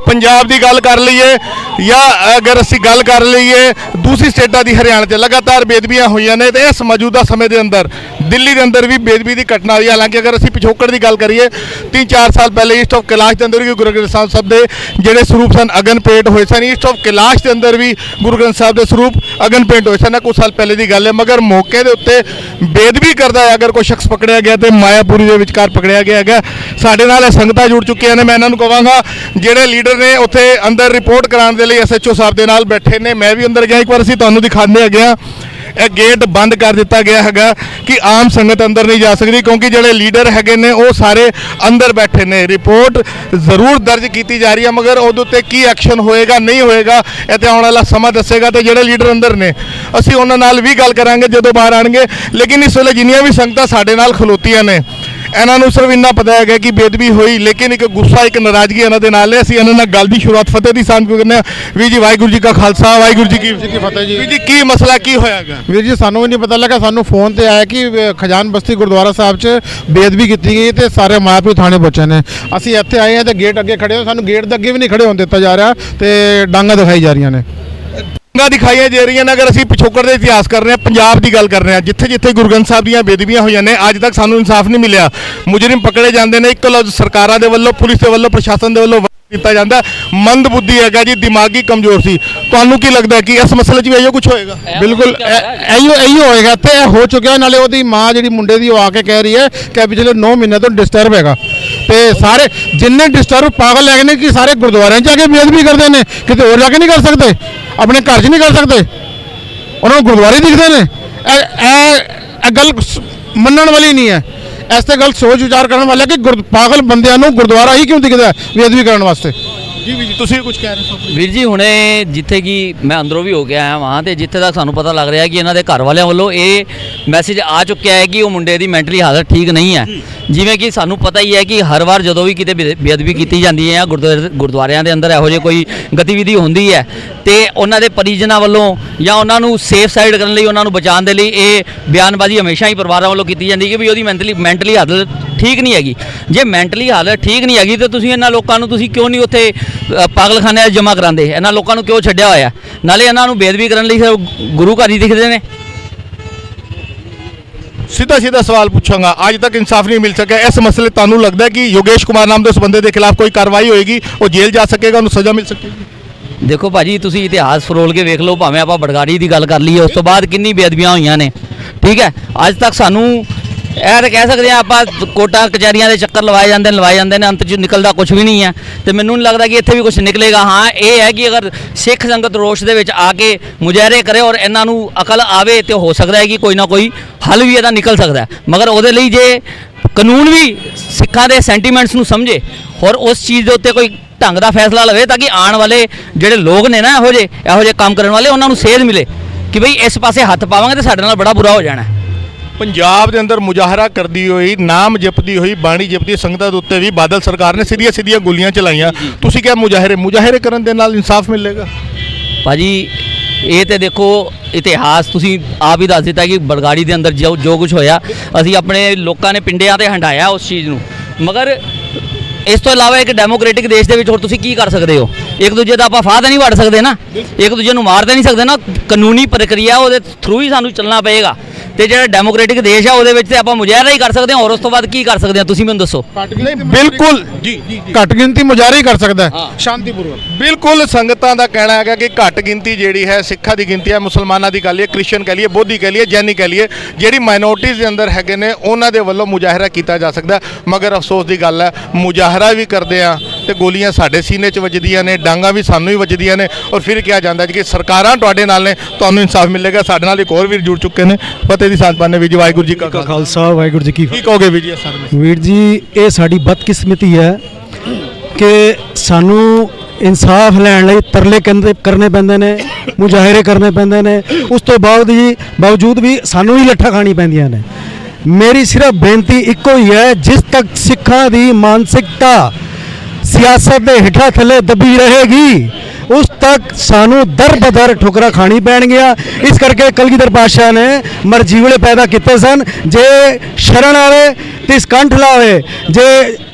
ਪੰਜਾਬ ਦੀ ਗੱਲ ਕਰ ਲਈਏ ਜਾਂ ਅਗਰ ਅਸੀਂ ਗੱਲ ਕਰ ਲਈਏ ਦੂਸਰੀ ਸਟੇਟਾਂ ਦੀ, ਹਰਿਆਣਾ 'ਚ ਲਗਾਤਾਰ ਬੇਦਬੀਆਂ ਹੋਈਆਂ ਨੇ ਤੇ ਇਸ ਮੌਜੂਦਾ ਸਮੇਂ ਦੇ ਅੰਦਰ ਦਿੱਲੀ ਦੇ ਅੰਦਰ ਵੀ ਬੇਦਬੀ ਦੀ ਘਟਨਾ ਹੋਈ। ਹਾਲਾਂਕਿ ਅਗਰ ਅਸੀਂ ਪਿਛੋਕੜ ਦੀ ਗੱਲ ਕਰੀਏ 3-4 ਸਾਲ ਪਹਿਲੇ ਈਸਟ ਆਫ ਕੈਲਾਸ਼ ਦੇ ਅੰਦਰ ਵੀ ਗੁਰੂ ਗ੍ਰੰਥ ਸਾਹਿਬ ਦੇ ਜਿਹੜੇ ਸਰੂਪ ਸਨ ਅਗਨ ਪੇਂਟ ਹੋਏ ਸਨ। ਈਸਟ ਆਫ ਕੈਲਾਸ਼ ਦੇ ਅੰਦਰ ਵੀ ਗੁਰੂ ਗ੍ਰੰਥ ਸਾਹਿਬ ਦੇ ਸਰੂਪ ਅਗਨ ਪੇਂਟ ਹੋਏ ਸਨ, ਕੁਝ ਸਾਲ ਪਹਿਲੇ ਦੀ ਗੱਲ ਹੈ। ਮਗਰ ਮੌਕੇ ਦੇ ਉੱਤੇ ਬੇਦਬੀ ਕਰਦਾ ਹੈ ਅਗਰ ਕੋਈ ਸ਼ਖਸ ਪਕੜਿਆ ਗਿਆ ਤੇ ਮਾਇਆਪੁਰੀ ਦੇ ਵਿਚਕਾਰ ਪਕੜਿਆ ਗਿਆ ਹੈਗਾ। ਸਾਡੇ ਨਾਲ ਇਹ ਸੰਗਤਾਂ ਜੁੜ ਚੁੱਕੀਆਂ ਨੇ। ਮੈਂ ਇਹਨਾਂ ਨੂੰ ਕਹਾਂਗਾ ਜਿਹੜੇ ਲੀਡਰ ਨੇ ਉੱਥੇ ਅੰਦਰ ਰਿਪੋਰਟ ਕਰਾਉਣ ਦੇ ਲਈ ਐਸਐਚਓ ਸਾਹਿਬ ਦੇ ਨਾਲ ਬੈਠੇ ਨੇ। ਮੈਂ ਵੀ ਅੰਦਰ ਗਿਆ, ਇੱਕ ਵਾਰ ਅਸੀਂ ਤੁਹਾਨੂੰ ਦਿਖਾਉਂਦੇ ਹੈਗੇ ਆ। ਇਹ ਗੇਟ ਬੰਦ ਕਰ ਦਿੱਤਾ ਗਿਆ ਹੈਗਾ ਕਿ ਆਮ ਸੰਗਤ ਅੰਦਰ ਨਹੀਂ ਜਾ ਸਕਦੀ ਕਿਉਂਕਿ ਜਿਹੜੇ ਲੀਡਰ ਹੈਗੇ ਨੇ ਉਹ ਸਾਰੇ ਅੰਦਰ ਬੈਠੇ ਨੇ। ਰਿਪੋਰਟ ਜ਼ਰੂਰ ਦਰਜ ਕੀਤੀ ਜਾ ਰਹੀ ਹੈ ਮਗਰ ਉਹਦੇ ਉੱਤੇ ਕੀ ਐਕਸ਼ਨ ਹੋਏਗਾ ਨਹੀਂ ਹੋਏਗਾ ਇਹ ਤੇ ਆਉਣ ਵਾਲਾ ਸਮਾਂ ਦੱਸੇਗਾ। ਤੇ ਜਿਹੜੇ ਲੀਡਰ ਅੰਦਰ ਨੇ ਅਸੀਂ ਉਹਨਾਂ ਨਾਲ ਵੀ ਗੱਲ ਕਰਾਂਗੇ ਜਦੋਂ ਬਾਹਰ ਆਣਗੇ। ਲੇਕਿਨ ਇਸ ਵੇਲੇ ਜਿੰਨੀਆਂ ਵੀ ਸੰਗਤਾਂ ਸਾਡੇ ਨਾਲ ਖਲੋਤੀਆਂ ਨੇ ਇਹਨਾਂ ਨੂੰ ਸਿਰਫ ਇੰਨਾ ਪਤਾ ਹੈਗਾ ਕਿ ਬੇਦਬੀ ਹੋਈ, ਲੇਕਿਨ ਇੱਕ ਗੁੱਸਾ ਇੱਕ ਨਾਰਾਜ਼ਗੀ ਇਹਨਾਂ ਦੇ ਨਾਲ ਹੈ। ਅਸੀਂ ਇਹਨਾਂ ਨਾਲ ਗੱਲ ਦੀ ਸ਼ੁਰੂਆਤ ਫਤਿਹ ਦੀ ਸਾਂਝ ਕਰਨੇ ਆ। ਵੀਰ ਜੀ ਵਾਹਿਗੁਰੂ ਜੀ ਕਾ ਖਾਲਸਾ ਵਾਹਿਗੁਰੂ ਜੀ ਕੀ ਫਤਿਹ ਜੀ। ਵੀਰ ਜੀ ਕੀ ਮਸਲਾ ਕੀ ਹੋਇਆਗਾ? ਵੀਰ ਜੀ ਸਾਨੂੰ ਵੀ ਨਹੀਂ ਪਤਾ ਲੱਗਾ, ਸਾਨੂੰ ਫੋਨ ਤੇ ਆਇਆ ਕਿ ਖਜਾਨ ਬਸਤੀ ਗੁਰਦੁਆਰਾ ਸਾਹਿਬ 'ਚ ਬੇਦਬੀ ਕੀਤੀ ਗਈ ਤੇ ਸਾਰੇ ਮਾਇਆਪੁਰੀ ਥਾਣੇ ਪਹੁੰਚੇ ਨੇ। ਅਸੀਂ ਇੱਥੇ ਆਏ ਹਾਂ ਤੇ ਗੇਟ ਅੱਗੇ ਖੜੇ ਹੋ, ਸਾਨੂੰ ਗੇਟ ਦੇ ਅੱਗੇ ਵੀ ਨਹੀਂ ਖੜੇ ਹੋਣ ਦਿੱਤਾ ਜਾ ਰਿਹਾ ਤੇ ਡਾਂਗਾ ਦਿਖਾਈ ਜਾ ਰਹੀਆਂ ਨੇ। ਦਿਖਾਈਆਂ ਜਾ ਰਹੀਆਂ ਨੇ। ਅਗਰ ਅਸੀਂ ਪਿਛੋਕੜ ਦੇ ਇਤਿਹਾਸ ਕਰ ਰਹੇ ਹਾਂ, ਪੰਜਾਬ ਦੀ ਗੱਲ ਕਰ ਰਹੇ ਹਾਂ, ਜਿੱਥੇ ਜਿੱਥੇ ਗੁਰੂ ਗ੍ਰੰਥ ਸਾਹਿਬ ਦੀਆਂ ਬੇਦਬੀਆਂ ਹੋਈਆਂ ਨੇ ਅੱਜ ਤੱਕ ਸਾਨੂੰ ਇਨਸਾਫ ਨਹੀਂ ਮਿਲਿਆ। ਮੁਜਰਮ ਪਕੜੇ ਜਾਂਦੇ ਨੇ, ਇੱਕ ਲਫ਼ਜ਼ ਸਰਕਾਰਾਂ ਦੇ ਵੱਲੋਂ, ਪੁਲਿਸ ਦੇ ਵੱਲੋਂ, ਪ੍ਰਸ਼ਾਸਨ ਦੇ ਵੱਲੋਂ ਦਿੱਤਾ ਜਾਂਦਾ। ਮੰਦਬੁੱਧੀ ਹੈਗਾ ਜੀ, ਦਿਮਾਗੀ ਕਮਜ਼ੋਰ ਸੀ। ਤੁਹਾਨੂੰ ਕੀ ਲੱਗਦਾ ਕਿ ਇਸ ਮਸਲੇ 'ਚ ਵੀ ਇਹੋ ਕੁਝ ਹੋਏਗਾ? ਬਿਲਕੁਲ ਇਹੀ ਹੋਏਗਾ ਤੇ ਇਹ ਹੋ ਚੁੱਕਿਆ। ਨਾਲੇ ਉਹਦੀ ਮਾਂ ਜਿਹੜੀ ਮੁੰਡੇ ਦੀ ਉਹ ਆ ਕੇ ਕਹਿ ਰਹੀ ਹੈ ਕਿ ਪਿਛਲੇ 9 ਮਹੀਨੇ ਤੋਂ ਡਿਸਟਰਬ ਹੈਗਾ ਤੇ ਸਾਰੇ ਜਿੰਨੇ ਡਿਸਟਰਬ ਪਾਗਲ ਹੈਗੇ ਨੇ ਕਿ ਸਾਰੇ ਗੁਰਦੁਆਰਿਆਂ 'ਚ ਜਾ ਕੇ ਬੇਦਬੀ ਕਰਦੇ ਨੇ, ਕਿਤੇ ਹੋਰ ਜਾ ਕੇ ਨਹੀਂ ਕਰ ਸਕਦੇ, ਆਪਣੇ ਘਰ 'ਚ ਨਹੀਂ ਕਰ ਸਕਦੇ। ਉਹਨਾਂ ਨੂੰ ਗੁਰਦੁਆਰੇ ਦਿਖਦੇ ਨੇ। ਇਹ ਗੱਲ ਮੰਨਣ ਵਾਲੀ ਨਹੀਂ ਹੈ। ਇਸ ਤੇ ਗੱਲ ਸੋਚ ਵਿਚਾਰ ਕਰਨ ਵਾਲਾ ਕਿ ਪਾਗਲ ਬੰਦਿਆਂ ਨੂੰ ਗੁਰਦੁਆਰਾ ਹੀ ਕਿਉਂ ਦਿਖਦਾ ਬੇਅਦਬੀ ਕਰਨ ਵਾਸਤੇ। ਜੀ ਵੀ ਜੀ ਤੁਸੀਂ ਕੁਝ ਕਹਿ ਰਹੇ ਹੋ? ਵੀਰ ਜੀ ਹੁਣੇ ਜਿੱਥੇ ਕਿ ਮੈਂ ਅੰਦਰੋਂ ਵੀ ਹੋ ਕੇ ਆਇਆ ਵਾਂ ਤੇ ਜਿੱਥੇ ਤੱਕ ਸਾਨੂੰ ਪਤਾ ਲੱਗ ਰਿਹਾ ਕਿ ਇਹਨਾਂ ਦੇ ਘਰ ਵਾਲਿਆਂ ਵੱਲੋਂ ਇਹ ਮੈਸੇਜ ਆ ਚੁੱਕਿਆ ਹੈ ਕਿ ਉਹ ਮੁੰਡੇ ਦੀ ਮੈਂਟਲੀ ਹਾਲਤ ਠੀਕ ਨਹੀਂ ਹੈ। ਜਿਵੇਂ ਕਿ ਸਾਨੂੰ ਪਤਾ ਹੀ ਹੈ ਕਿ ਹਰ ਵਾਰ ਜਦੋਂ ਵੀ ਕਿਤੇ ਬੇਅਦਬੀ ਕੀਤੀ ਜਾਂਦੀ ਹੈ ਜਾਂ ਗੁਰਦੁਆਰਿਆਂ ਦੇ ਅੰਦਰ ਇਹੋ ਜਿਹੀ ਕੋਈ ਗਤੀਵਿਧੀ ਹੁੰਦੀ ਹੈ ਤੇ ਉਹਨਾਂ ਦੇ ਪਰਿਜਨਾਂ ਵੱਲੋਂ ਜਾਂ ਉਹਨਾਂ ਨੂੰ ਸੇਫ ਸਾਈਡ ਕਰਨ ਲਈ, ਉਹਨਾਂ ਨੂੰ ਬਚਾਉਣ ਦੇ ਲਈ ਇਹ ਬਿਆਨਬਾਜ਼ੀ ਹਮੇਸ਼ਾ ਹੀ ਪਰਿਵਾਰਾਂ ਵੱਲੋਂ ਕੀਤੀ ਜਾਂਦੀ ਕਿ ਵੀ ਉਹਦੀ ਮੈਂਟਲੀ ਹਾਲਤ ਠੀਕ ਨਹੀਂ ਹੈਗੀ। ਜੇ ਮੈਂਟਲੀ ਹਾਲਤ ਠੀਕ ਨਹੀਂ ਹੈਗੀ ਤਾਂ ਤੁਸੀਂ ਇਹਨਾਂ ਲੋਕਾਂ ਨੂੰ ਤੁਸੀਂ ਕਿਉਂ ਨਹੀਂ ਉੱਥੇ ਪਾਗਲਖਾਨਿਆਂ 'ਚ ਜਮ੍ਹਾਂ ਕਰਾਉਂਦੇ? ਇਹਨਾਂ ਲੋਕਾਂ ਨੂੰ ਕਿਉਂ ਛੱਡਿਆ ਹੋਇਆ? ਨਾਲੇ ਇਹਨਾਂ ਨੂੰ ਬੇਅਦਬੀ ਕਰਨ ਲਈ ਗੁਰੂ ਘਰ ਹੀ ਦਿਖਦੇ ਨੇ। ਸਿੱਧਾ ਸਵਾਲ ਪੁੱਛਾਂਗਾ, ਅੱਜ ਤੱਕ ਇਨਸਾਫ ਨਹੀਂ ਮਿਲ ਸਕਿਆ। ਇਸ ਮਸਲੇ ਤੁਹਾਨੂੰ ਲੱਗਦਾ ਹੈ ਕਿ ਯੋਗੇਸ਼ ਕੁਮਾਰ ਨਾਮ ਦੇ ਉਸ ਬੰਦੇ ਦੇ ਖਿਲਾਫ ਕੋਈ ਕਾਰਵਾਈ ਹੋਏਗੀ, ਉਹ ਜੇਲ੍ਹ ਜਾ ਸਕੇਗਾ, ਉਹਨੂੰ ਸਜ਼ਾ ਮਿਲ ਸਕੇਗੀ? ਦੇਖੋ ਭਾਜੀ, ਤੁਸੀਂ ਇਤਿਹਾਸ ਫਰੋਲ ਕੇ ਵੇਖ ਲਓ, ਭਾਵੇਂ ਆਪਾਂ ਬੜਗਾੜੀ ਦੀ ਗੱਲ ਕਰ ਲਈਏ, ਉਸ ਤੋਂ ਬਾਅਦ ਕਿੰਨੀ ਬੇਅਦਬੀਆਂ ਹੋਈਆਂ ਨੇ। ਠੀਕ ਹੈ, ਅੱਜ ਤੱਕ ਸਾਨੂੰ ਇਹ ਤਾਂ ਕਹਿ ਸਕਦੇ ਹਾਂ ਆਪਾਂ ਕੋਟਾਂ ਕਚਹਿਰੀਆਂ ਦੇ ਚੱਕਰ ਲਵਾਏ ਜਾਂਦੇ ਨੇ, ਅੰਤ 'ਚ ਨਿਕਲਦਾ ਕੁਝ ਵੀ ਨਹੀਂ ਹੈ। ਤੇ ਮੈਨੂੰ ਨਹੀਂ ਲੱਗਦਾ ਕਿ ਇੱਥੇ ਵੀ ਕੁਝ ਨਿਕਲੇਗਾ। ਹਾਂ, ਇਹ ਹੈ ਕਿ ਅਗਰ ਸਿੱਖ ਸੰਗਤ ਰੋਸ਼ ਦੇ ਵਿੱਚ ਆ ਕੇ ਮੁਜ਼ਾਹਰੇ ਕਰੇ ਔਰ ਇਹਨਾਂ ਨੂੰ ਅਕਲ ਆਵੇ ਤੇ ਹੋ ਸਕਦਾ ਹੈ ਕਿ ਕੋਈ ਨਾ ਕੋਈ ਹੱਲ ਵੀ ਇਹਦਾ ਨਿਕਲ ਸਕਦਾ ਹੈ। ਮਗਰ ਉਹਦੇ ਲਈ ਜੇ ਕਾਨੂੰਨ ਵੀ ਸਿੱਖਾਂ ਦੇ ਸੈਂਟੀਮੈਂਟਸ ਨੂੰ ਸਮਝੇ ਔਰ ਉਸ ਚੀਜ਼ ਦੇ ਉੱਤੇ ਕੋਈ ਢੰਗ ਦਾ ਫੈਸਲਾ ਲਵੇ ਤਾਂ ਕਿ ਆਉਣ ਵਾਲੇ ਜਿਹੜੇ ਲੋਕ ਨੇ ਨਾ ਇਹੋ ਜਿਹੇ ਕੰਮ ਕਰਨ ਵਾਲੇ, ਉਹਨਾਂ ਨੂੰ ਸੇਧ ਮਿਲੇ ਕਿ ਬਈ ਇਸ ਪਾਸੇ ਹੱਥ ਪਾਵਾਂਗੇ ਤਾਂ ਸਾਡੇ ਨਾਲ ਬੜਾ ਬੁਰਾ ਹੋ ਜਾਣਾ। ਪੰਜਾਬ ਦੇ ਅੰਦਰ ਮੁਜ਼ਾਹਰਾ ਕਰਦੀ ਹੋਈ, ਨਾਮ ਜਪਦੀ ਹੋਈ, ਬਾਣੀ ਜਪਦੀ ਸੰਗਤਾਂ ਦੇ ਉੱਤੇ ਵੀ ਬਾਦਲ ਸਰਕਾਰ ਨੇ ਸਿੱਧੀਆਂ ਗੋਲੀਆਂ ਚਲਾਈਆਂ। ਤੁਸੀਂ ਕਿਹਾ ਮੁਜ਼ਾਹਰੇ ਕਰਨ ਦੇ ਨਾਲ ਇਨਸਾਫ ਮਿਲੇਗਾ? ਭਾਜੀ ਇਹ ਤੇ ਦੇਖੋ ਇਤਿਹਾਸ ਤੁਸੀਂ ਆਪ ਹੀ ਦੱਸ ਦਿੱਤਾ ਕਿ ਬੜਗਾੜੀ ਦੇ ਅੰਦਰ ਜੋ ਕੁਝ ਹੋਇਆ, ਅਸੀਂ ਆਪਣੇ ਲੋਕਾਂ ਨੇ ਪਿੰਡਿਆਂ ਤੇ ਹੰਡਾਇਆ ਉਸ ਚੀਜ਼ ਨੂੰ। ਮਗਰ ਇਸ ਤੋਂ ਇਲਾਵਾ ਇੱਕ ਡੈਮੋਕ੍ਰੈਟਿਕ ਦੇਸ਼ ਦੇ ਵਿੱਚ ਹੋਰ ਤੁਸੀਂ ਕੀ ਕਰ ਸਕਦੇ ਹੋ? ਇੱਕ ਦੂਜੇ ਦਾ ਆਪਾਂ ਫਾਹ ਤਾਂ ਨਹੀਂ ਵੜ ਸਕਦੇ ਨਾ, ਇੱਕ ਦੂਜੇ ਨੂੰ ਮਾਰ ਤਾਂ ਨਹੀਂ ਸਕਦੇ ਨਾ। ਕਾਨੂੰਨੀ ਪ੍ਰਕਿਰਿਆ ਉਹਦੇ ਥਰੂ ਹੀ ਸਾਨੂੰ ਚੱਲਣਾ ਪਏਗਾ। ਤੇ ਜਿਹੜਾ ਡੈਮੋਕ੍ਰੈਟਿਕ ਦੇਸ਼ ਆ ਉਹਦੇ ਵਿੱਚ ਤੇ ਆਪਾਂ ਮੁਜ਼ਾਹਰਾ ਹੀ ਕਰ ਸਕਦੇ ਹਾਂ, ਔਰ ਉਸ ਤੋਂ ਬਾਅਦ ਕੀ ਕਰ ਸਕਦੇ ਹਾਂ ਤੁਸੀਂ ਮੈਨੂੰ ਦੱਸੋ? ਬਿਲਕੁਲ ਜੀ, ਘੱਟ ਗਿਣਤੀ ਮੁਜ਼ਾਹਰਾ ਹੀ ਕਰ ਸਕਦਾ ਹੈ ਸ਼ਾਂਤੀਪੂਰਵਕ। ਬਿਲਕੁਲ ਸੰਗਤਾਂ ਦਾ ਕਹਿਣਾ ਹੈਗਾ ਕਿ ਘੱਟ ਗਿਣਤੀ ਜਿਹੜੀ ਹੈ ਸਿੱਖਾਂ ਦੀ ਗਿਣਤੀ ਹੈ, ਮੁਸਲਮਾਨਾਂ ਦੀ ਗੱਲ ਹੈ, ਕ੍ਰਿਸਚਨ ਕਹਿ ਲਈਏ, ਬੋਧੀ ਕਹਿ ਲਈਏ, ਜੈਨੀ ਕਹਿ ਲਈਏ, ਜਿਹੜੀ ਮਾਈਨੋਰਟੀਜ਼ ਦੇ ਅੰਦਰ ਹੈਗੇ ਨੇ ਉਹਨਾਂ ਦੇ ਵੱਲੋਂ ਮੁਜ਼ਾਹਰਾ ਕੀਤਾ ਜਾ ਸਕਦਾ। ਮਗਰ ਅਫਸੋਸ ਦੀ ਗੱਲ ਹੈ, ਮੁਜ਼ਾਹਰਾ ਵੀ ਕਰਦੇ ਆ ਤੇ ਗੋਲੀਆਂ ਸਾਡੇ ਸੀਨੇ 'ਚ ਵੱਜਦੀਆਂ ਨੇ, ਡਾਂਗਾਂ ਵੀ ਸਾਨੂੰ ਹੀ ਵੱਜਦੀਆਂ ਨੇ, ਔਰ ਫਿਰ ਕਿਹਾ ਜਾਂਦਾ ਕਿ ਸਰਕਾਰਾਂ ਤੁਹਾਡੇ ਨਾਲ ਨੇ, ਤੁਹਾਨੂੰ ਇਨਸਾਫ ਮਿਲੇਗਾ। ਸਾਡੇ ਨਾਲ ਇੱਕ ਹੋਰ ਵੀਰ ਜੁੜ ਚੁੱਕੇ ਨੇ, ਫਤਿਹ ਦੀ ਸਾਂਝ ਪਾਣੇ। ਵੀਰ ਜੀ ਵਾਹਿਗੁਰੂ ਜੀ ਕਾ ਖਾਲਸਾ ਵਾਹਿਗੁਰੂ ਜੀ ਕੀ ਕੀ ਕਹੋਗੇ ਵੀਰ ਜੀ ਸਰ? ਵੀਰ ਜੀ, ਇਹ ਸਾਡੀ ਬਦਕਿਸਮਤੀ ਹੈ ਕਿ ਸਾਨੂੰ ਇਨਸਾਫ ਲੈਣ ਲਈ ਤਰਲੇ ਕਰਨੇ ਪੈਂਦੇ ਨੇ, ਮੁਜ਼ਾਹਰੇ ਕਰਨੇ ਪੈਂਦੇ ਨੇ, ਉਸ ਤੋਂ ਬਾਵਜੂਦ ਵੀ ਸਾਨੂੰ ਹੀ ਲੱਠਾਂ ਖਾਣੀ ਪੈਂਦੀਆਂ ਨੇ। ਮੇਰੀ ਸਿਰਫ ਬੇਨਤੀ ਇੱਕੋ ਹੀ ਹੈ, ਜਿਸ ਤੱਕ ਸਿੱਖਾਂ ਦੀ ਮਾਨਸਿਕਤਾ ਸਿਆਸਤ ਦੇ ਹੇਠਾਂ ਥੱਲੇ ਦੱਬੀ ਰਹੇਗੀ, ਉਸ ਤੱਕ ਸਾਨੂੰ ਦਰ ਬਦਰ ਠੁਕਰਾਂ ਖਾਣੀ ਪੈਣਗੀਆਂ। ਇਸ ਕਰਕੇ ਕਲਗੀਧਰ ਪਾਤਸ਼ਾਹ ਨੇ ਮਰਜੀਵਲੇ ਪੈਦਾ ਕੀਤੇ ਸਨ, ਜੇ ਸ਼ਰਨ ਆਵੇ ਤਿਸ ਕੰਠ ਲਾਵੇ, ਜੇ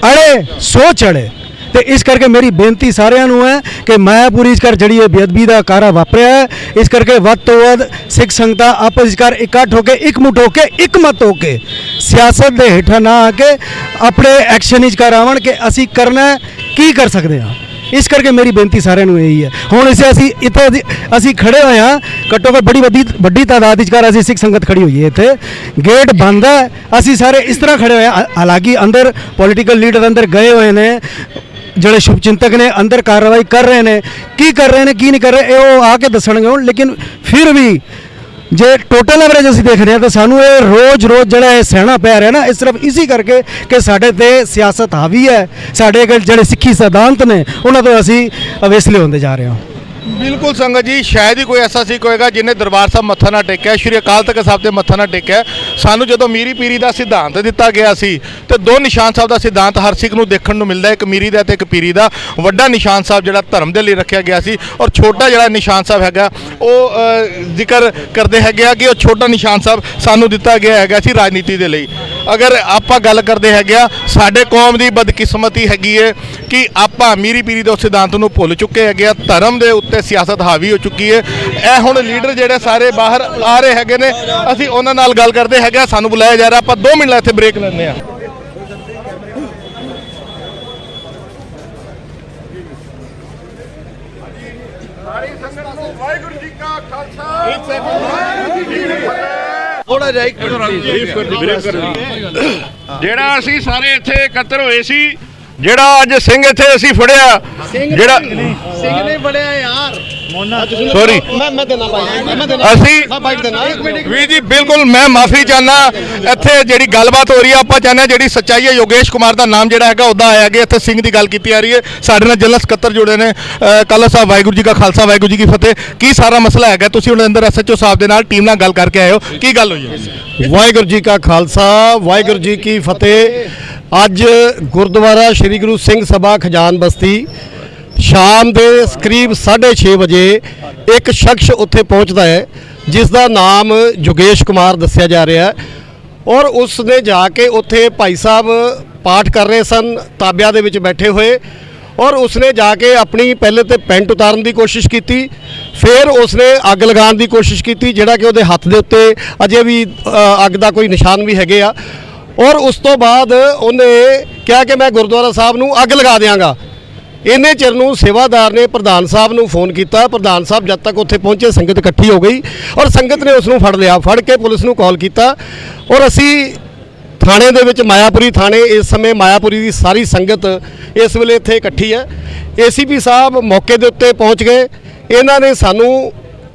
ਅੜੇ ਸੋ ਚੜੇ। ਤੇ ਇਸ ਕਰਕੇ ਮੇਰੀ ਬੇਨਤੀ ਸਾਰਿਆਂ ਨੂੰ ਹੈ ਕਿ ਮਾਇਆਪੁਰੀ ਇਸ ਕਰ ਜਿਹੜੀ ਇਹ ਬੇਅਦਬੀ ਦਾ ਕਾਰਾ ਵਾਪਰਿਆ ਹੈ, ਇਸ ਕਰਕੇ ਵੱਧ ਤੋਂ ਵੱਧ ਸਿੱਖ ਸੰਗਤਾਂ ਆਪਸ ਵਿੱਚ ਇਕੱਠ ਹੋ ਕੇ, ਇਕਮੁੱਠ ਹੋ ਕੇ, ਇਕਮਤ ਹੋ ਕੇ, ਸਿਆਸਤ ਦੇ ਹੇਠਾਂ ਨਾ ਆ ਕੇ ਆਪਣੇ ਐਕਸ਼ਨ ਵਿੱਚ ਕਰ ਆਵਣ ਕਿ ਅਸੀਂ ਕਰਨਾ ਕੀ ਕਰ ਸਕਦੇ ਹਾਂ। ਇਸ ਕਰਕੇ ਮੇਰੀ ਬੇਨਤੀ ਸਾਰਿਆਂ ਨੂੰ ਇਹੀ ਹੈ। ਹੁਣ ਅਸੀਂ ਖੜੇ ਹੋਏ ਹਾਂ, ਘੱਟੋ ਘੱਟ ਬੜੀ ਵੱਡੀ ਤਾਦਾਦ ਵਿੱਚ ਅਸੀਂ ਸਿੱਖ ਸੰਗਤ ਖੜੀ ਹੋਈ ਹੈ। ਇੱਥੇ ਗੇਟ ਬੰਦ ਹੈ, ਅਸੀਂ ਸਾਰੇ ਇਸ ਤਰ੍ਹਾਂ ਖੜੇ ਹੋਏ ਹਾਂ। ਹਾਲਾਂਕਿ ਅੰਦਰ ਪੋਲੀਟੀਕਲ ਲੀਡਰ ਅੰਦਰ ਗਏ ਹੋਏ ਨੇ, ਜਿਹੜੇ ਸ਼ੁਭ ਚਿੰਤਕ ਨੇ ਅੰਦਰ ਕਾਰਵਾਈ ਕਰ ਰਹੇ ਨੇ, ਕੀ ਕਰ ਰਹੇ ਨੇ ਕੀ ਨਹੀਂ ਕਰ ਰਹੇ ਇਹ ਉਹ ਆ ਕੇ ਦੱਸਣਗੇ ਹੁਣ। ਲੇਕਿਨ ਫਿਰ ਵੀ ਜੇ ਟੋਟਲ ਐਵਰੇਜ ਅਸੀਂ ਦੇਖ ਰਹੇ ਹਾਂ ਤਾਂ ਸਾਨੂੰ ਇਹ ਰੋਜ਼ ਜਿਹੜਾ ਇਹ ਸਹਿਣਾ ਪੈ ਰਿਹਾ ਨਾ, ਇਹ ਸਿਰਫ ਇਸੇ ਕਰਕੇ ਕਿ ਸਾਡੇ ਤੇ ਸਿਆਸਤ ਹਾਵੀ ਹੈ, ਸਾਡੇ ਜਿਹੜੇ ਸਿੱਖੀ ਸਿਧਾਂਤ ਨੇ ਉਹਨਾਂ ਤੋਂ ਅਸੀਂ ਅਵੇਸਲੇ ਹੁੰਦੇ ਜਾ ਰਹੇ ਹਾਂ। ਬਿਲਕੁਲ ਸੰਗਤ ਜੀ, ਸ਼ਾਇਦ ਹੀ ਕੋਈ ਐਸਾ ਸਿੱਖ ਹੋਏਗਾ ਜਿਹਨੇ ਦਰਬਾਰ ਸਾਹਿਬ ਮੱਥਾ ਨਾ ਟੇਕਿਆ, ਸ਼੍ਰੀ ਅਕਾਲ ਤਖਤ ਸਾਹਿਬ ਤੇ ਮੱਥਾ ਨਾ ਟੇਕਿਆ। ਸਾਨੂੰ ਜਦੋਂ ਮੀਰੀ ਪੀਰੀ ਦਾ ਸਿਧਾਂਤ ਦਿੱਤਾ ਗਿਆ ਸੀ ਤੇ ਦੋ ਨਿਸ਼ਾਨ ਸਾਹਿਬ ਦਾ ਸਿਧਾਂਤ ਹਰ ਸਿੱਖ ਨੂੰ ਦੇਖਣ ਨੂੰ ਮਿਲਦਾ, ਇੱਕ ਮੀਰੀ ਦਾ ਤੇ ਇੱਕ ਪੀਰੀ ਦਾ। ਵੱਡਾ ਨਿਸ਼ਾਨ ਸਾਹਿਬ ਜਿਹੜਾ ਧਰਮ ਦੇ ਲਈ ਰੱਖਿਆ ਗਿਆ ਸੀ, ਔਰ ਛੋਟਾ ਜਿਹੜਾ ਨਿਸ਼ਾਨ ਸਾਹਿਬ ਹੈਗਾ ਉਹ ਜ਼ਿਕਰ ਕਰਦੇ ਹੈਗੇ ਆ ਕਿ ਉਹ ਛੋਟਾ ਨਿਸ਼ਾਨ ਸਾਹਿਬ ਸਾਨੂੰ ਦਿੱਤਾ ਗਿਆ ਹੈਗਾ ਸੀ ਰਾਜਨੀਤੀ ਦੇ ਲਈ। ਅਗਰ ਆਪਾਂ ਗੱਲ ਕਰਦੇ ਹੈਗੇ ਆ, ਸਾਡੇ ਕੌਮ ਦੀ ਬਦਕਿਸਮਤੀ ਹੈਗੀ ਹੈ ਕਿ ਆਪਾਂ ਮੀਰੀ ਪੀਰੀ ਦੇ ਸਿਧਾਂਤ ਨੂੰ ਭੁੱਲ ਚੁੱਕੇ ਹੈਗੇ ਆ, ਧਰਮ ਦੇ ਉੱਤੇ ਸਿਆਸਤ ਹਾਵੀ ਹੋ ਚੁੱਕੀ ਹੈ। ਇਹ ਹੁਣ ਲੀਡਰ ਜਿਹੜੇ ਸਾਰੇ ਬਾਹਰ ਆ ਰਹੇ ਹੈਗੇ ਨੇ, ਅਸੀਂ ਉਹਨਾਂ ਨਾਲ ਗੱਲ ਕਰਦੇ ਹੈਗੇ। ਸਾਨੂੰ ਬੁਲਾਇਆ ਜਾ ਰਿਹਾ, ਆਪਾਂ 2 ਮਿੰਟ ਇੱਥੇ ਬ੍ਰੇਕ ਲੈਂਦੇ ਆ। ਸਾਰੀ ਸੰਗਤ ਨੂੰ ਵਾਹਿਗੁਰੂ ਜੀ ਕਾ ਖਾਲਸਾ, ਥੋੜਾ ਜਿਹਾ ਜਿਹੜਾ ਅਸੀਂ ਸਾਰੇ ਇੱਥੇ ਇਕੱਤਰ ਹੋਏ ਸੀ, ਜਿਹੜਾ ਅੱਜ ਸਿੰਘ ਇੱਥੇ ਅਸੀਂ ਫੜਿਆ ਜਿਹੜਾ ਸਿੰਘ ਨੇ ਬੜਿਆ ਯਾਰ ਸੌਰੀ ਮੈਂ ਦੇਣਾ ਅਸੀਂ ਬਾਈਟ ਦੇਣਾ ਵੀ ਜੀ ਬਿਲਕੁਲ ਮੈਂ ਮਾਫੀ ਚਾਹਨਾ ਇੱਥੇ ਜਿਹੜੀ ਗੱਲਬਾਤ ਹੋ ਰਹੀ ਹੈ ਆਪਾਂ ਚਾਹੁੰਦੇ ਹਾਂ ਜਿਹੜੀ ਸੱਚਾਈ ਹੈ ਯੋਗੇਸ਼ ਕੁਮਾਰ ਦਾ ਨਾਮ ਜਿਹੜਾ ਹੈਗਾ ਉਹਦਾ ਆਇਆ ਕਿ ਇੱਥੇ ਸਿੰਘ ਦੀ ਗੱਲ ਕੀਤੀ ਆ ਰਹੀ ਹੈ ਸਾਡੇ ਨਾਲ ਜਨਰਲ ਸਕੱਤਰ ਜੁੜੇ ਨੇ ਕਾਲਾ ਸਾਹਿਬ ਵਾਹਿਗੁਰੂ ਜੀ ਕਾ ਖਾਲਸਾ ਵਾਹਿਗੁਰੂ ਜੀ ਕੀ ਫਤਿਹ ਕੀ ਸਾਰਾ ਮਸਲਾ ਹੈਗਾ ਤੁਸੀਂ ਉਹਨਾਂ ਅੰਦਰ ਐਸਐਚਓ ਸਾਹਿਬ ਦੇ ਨਾਲ ਟੀਮ ਨਾਲ ਗੱਲ ਕਰਕੇ ਆਏ ਹੋ ਕੀ ਗੱਲ ਹੋਈ ਹੈ ਵਾਹਿਗੁਰੂ ਜੀ ਕਾ ਖਾਲਸਾ ਵਾਹਿਗੁਰੂ ਜੀ ਕੀ ਫਤਿਹ। ਅੱਜ ਗੁਰਦੁਆਰਾ ਸ੍ਰੀ ਗੁਰੂ ਸਿੰਘ ਸਭਾ ਖਜਾਨ ਬਸਤੀ ਸ਼ਾਮ ਦੇ ਕਰੀਬ 6:30 ਵਜੇ ਇੱਕ ਸ਼ਖਸ ਉੱਥੇ ਪਹੁੰਚਦਾ ਹੈ ਜਿਸ ਦਾ ਨਾਮ ਯੋਗੇਸ਼ ਕੁਮਾਰ ਦੱਸਿਆ ਜਾ ਰਿਹਾ ਹੈ ਔਰ ਉਸ ਨੇ ਜਾ ਕੇ ਉੱਥੇ ਭਾਈ ਸਾਹਿਬ ਪਾਠ ਕਰ ਰਹੇ ਸਨ ਤਾਬਿਆਂ ਦੇ ਵਿੱਚ ਬੈਠੇ ਹੋਏ ਔਰ ਉਸਨੇ ਜਾ ਕੇ ਆਪਣੀ ਪਹਿਲੇ ਤੇ ਪੈਂਟ ਉਤਾਰਨ ਦੀ ਕੋਸ਼ਿਸ਼ ਕੀਤੀ ਫਿਰ ਉਸਨੇ ਅੱਗ ਲਗਾਉਣ ਦੀ ਕੋਸ਼ਿਸ਼ ਕੀਤੀ ਜਿਹੜਾ ਕਿ ਉਹਦੇ ਹੱਥ ਦੇ ਉੱਤੇ ਅਜੇ ਵੀ ਅੱਗ ਦਾ ਕੋਈ ਨਿਸ਼ਾਨ ਵੀ ਹੈਗੇ ਆ ਔਰ ਉਸ ਤੋਂ ਬਾਅਦ ਉਹਨੇ ਕਿਹਾ ਕਿ ਮੈਂ ਗੁਰਦੁਆਰਾ ਸਾਹਿਬ ਨੂੰ ਅੱਗ ਲਗਾ ਦਿਆਂਗਾ। ਇੰਨੇ ਚਿਰ ਨੂੰ ਸੇਵਾਦਾਰ ਨੇ ਪ੍ਰਧਾਨ ਸਾਹਿਬ ਨੂੰ ਫੋਨ ਕੀਤਾ। ਪ੍ਰਧਾਨ ਸਾਹਿਬ ਜਦ ਤੱਕ ਉੱਥੇ ਪਹੁੰਚੇ ਸੰਗਤ ਇਕੱਠੀ ਹੋ ਗਈ ਔਰ ਸੰਗਤ ਨੇ ਉਸ ਨੂੰ ਫੜ ਲਿਆ। ਫੜ ਕੇ ਪੁਲਿਸ ਨੂੰ ਕਾਲ ਕੀਤਾ ਔਰ ਅਸੀਂ ਥਾਣੇ ਦੇ ਵਿੱਚ ਮਾਇਆਪੁਰੀ ਥਾਣੇ ਇਸ ਸਮੇਂ ਮਾਇਆਪੁਰੀ ਦੀ ਸਾਰੀ ਸੰਗਤ ਇਸ ਵੇਲੇ ਇੱਥੇ ਇਕੱਠੀ ਹੈ। ਏਸੀਪੀ ਸਾਹਿਬ ਮੌਕੇ ਦੇ ਉੱਤੇ ਪਹੁੰਚ ਗਏ। ਇਹਨਾਂ ਨੇ ਸਾਨੂੰ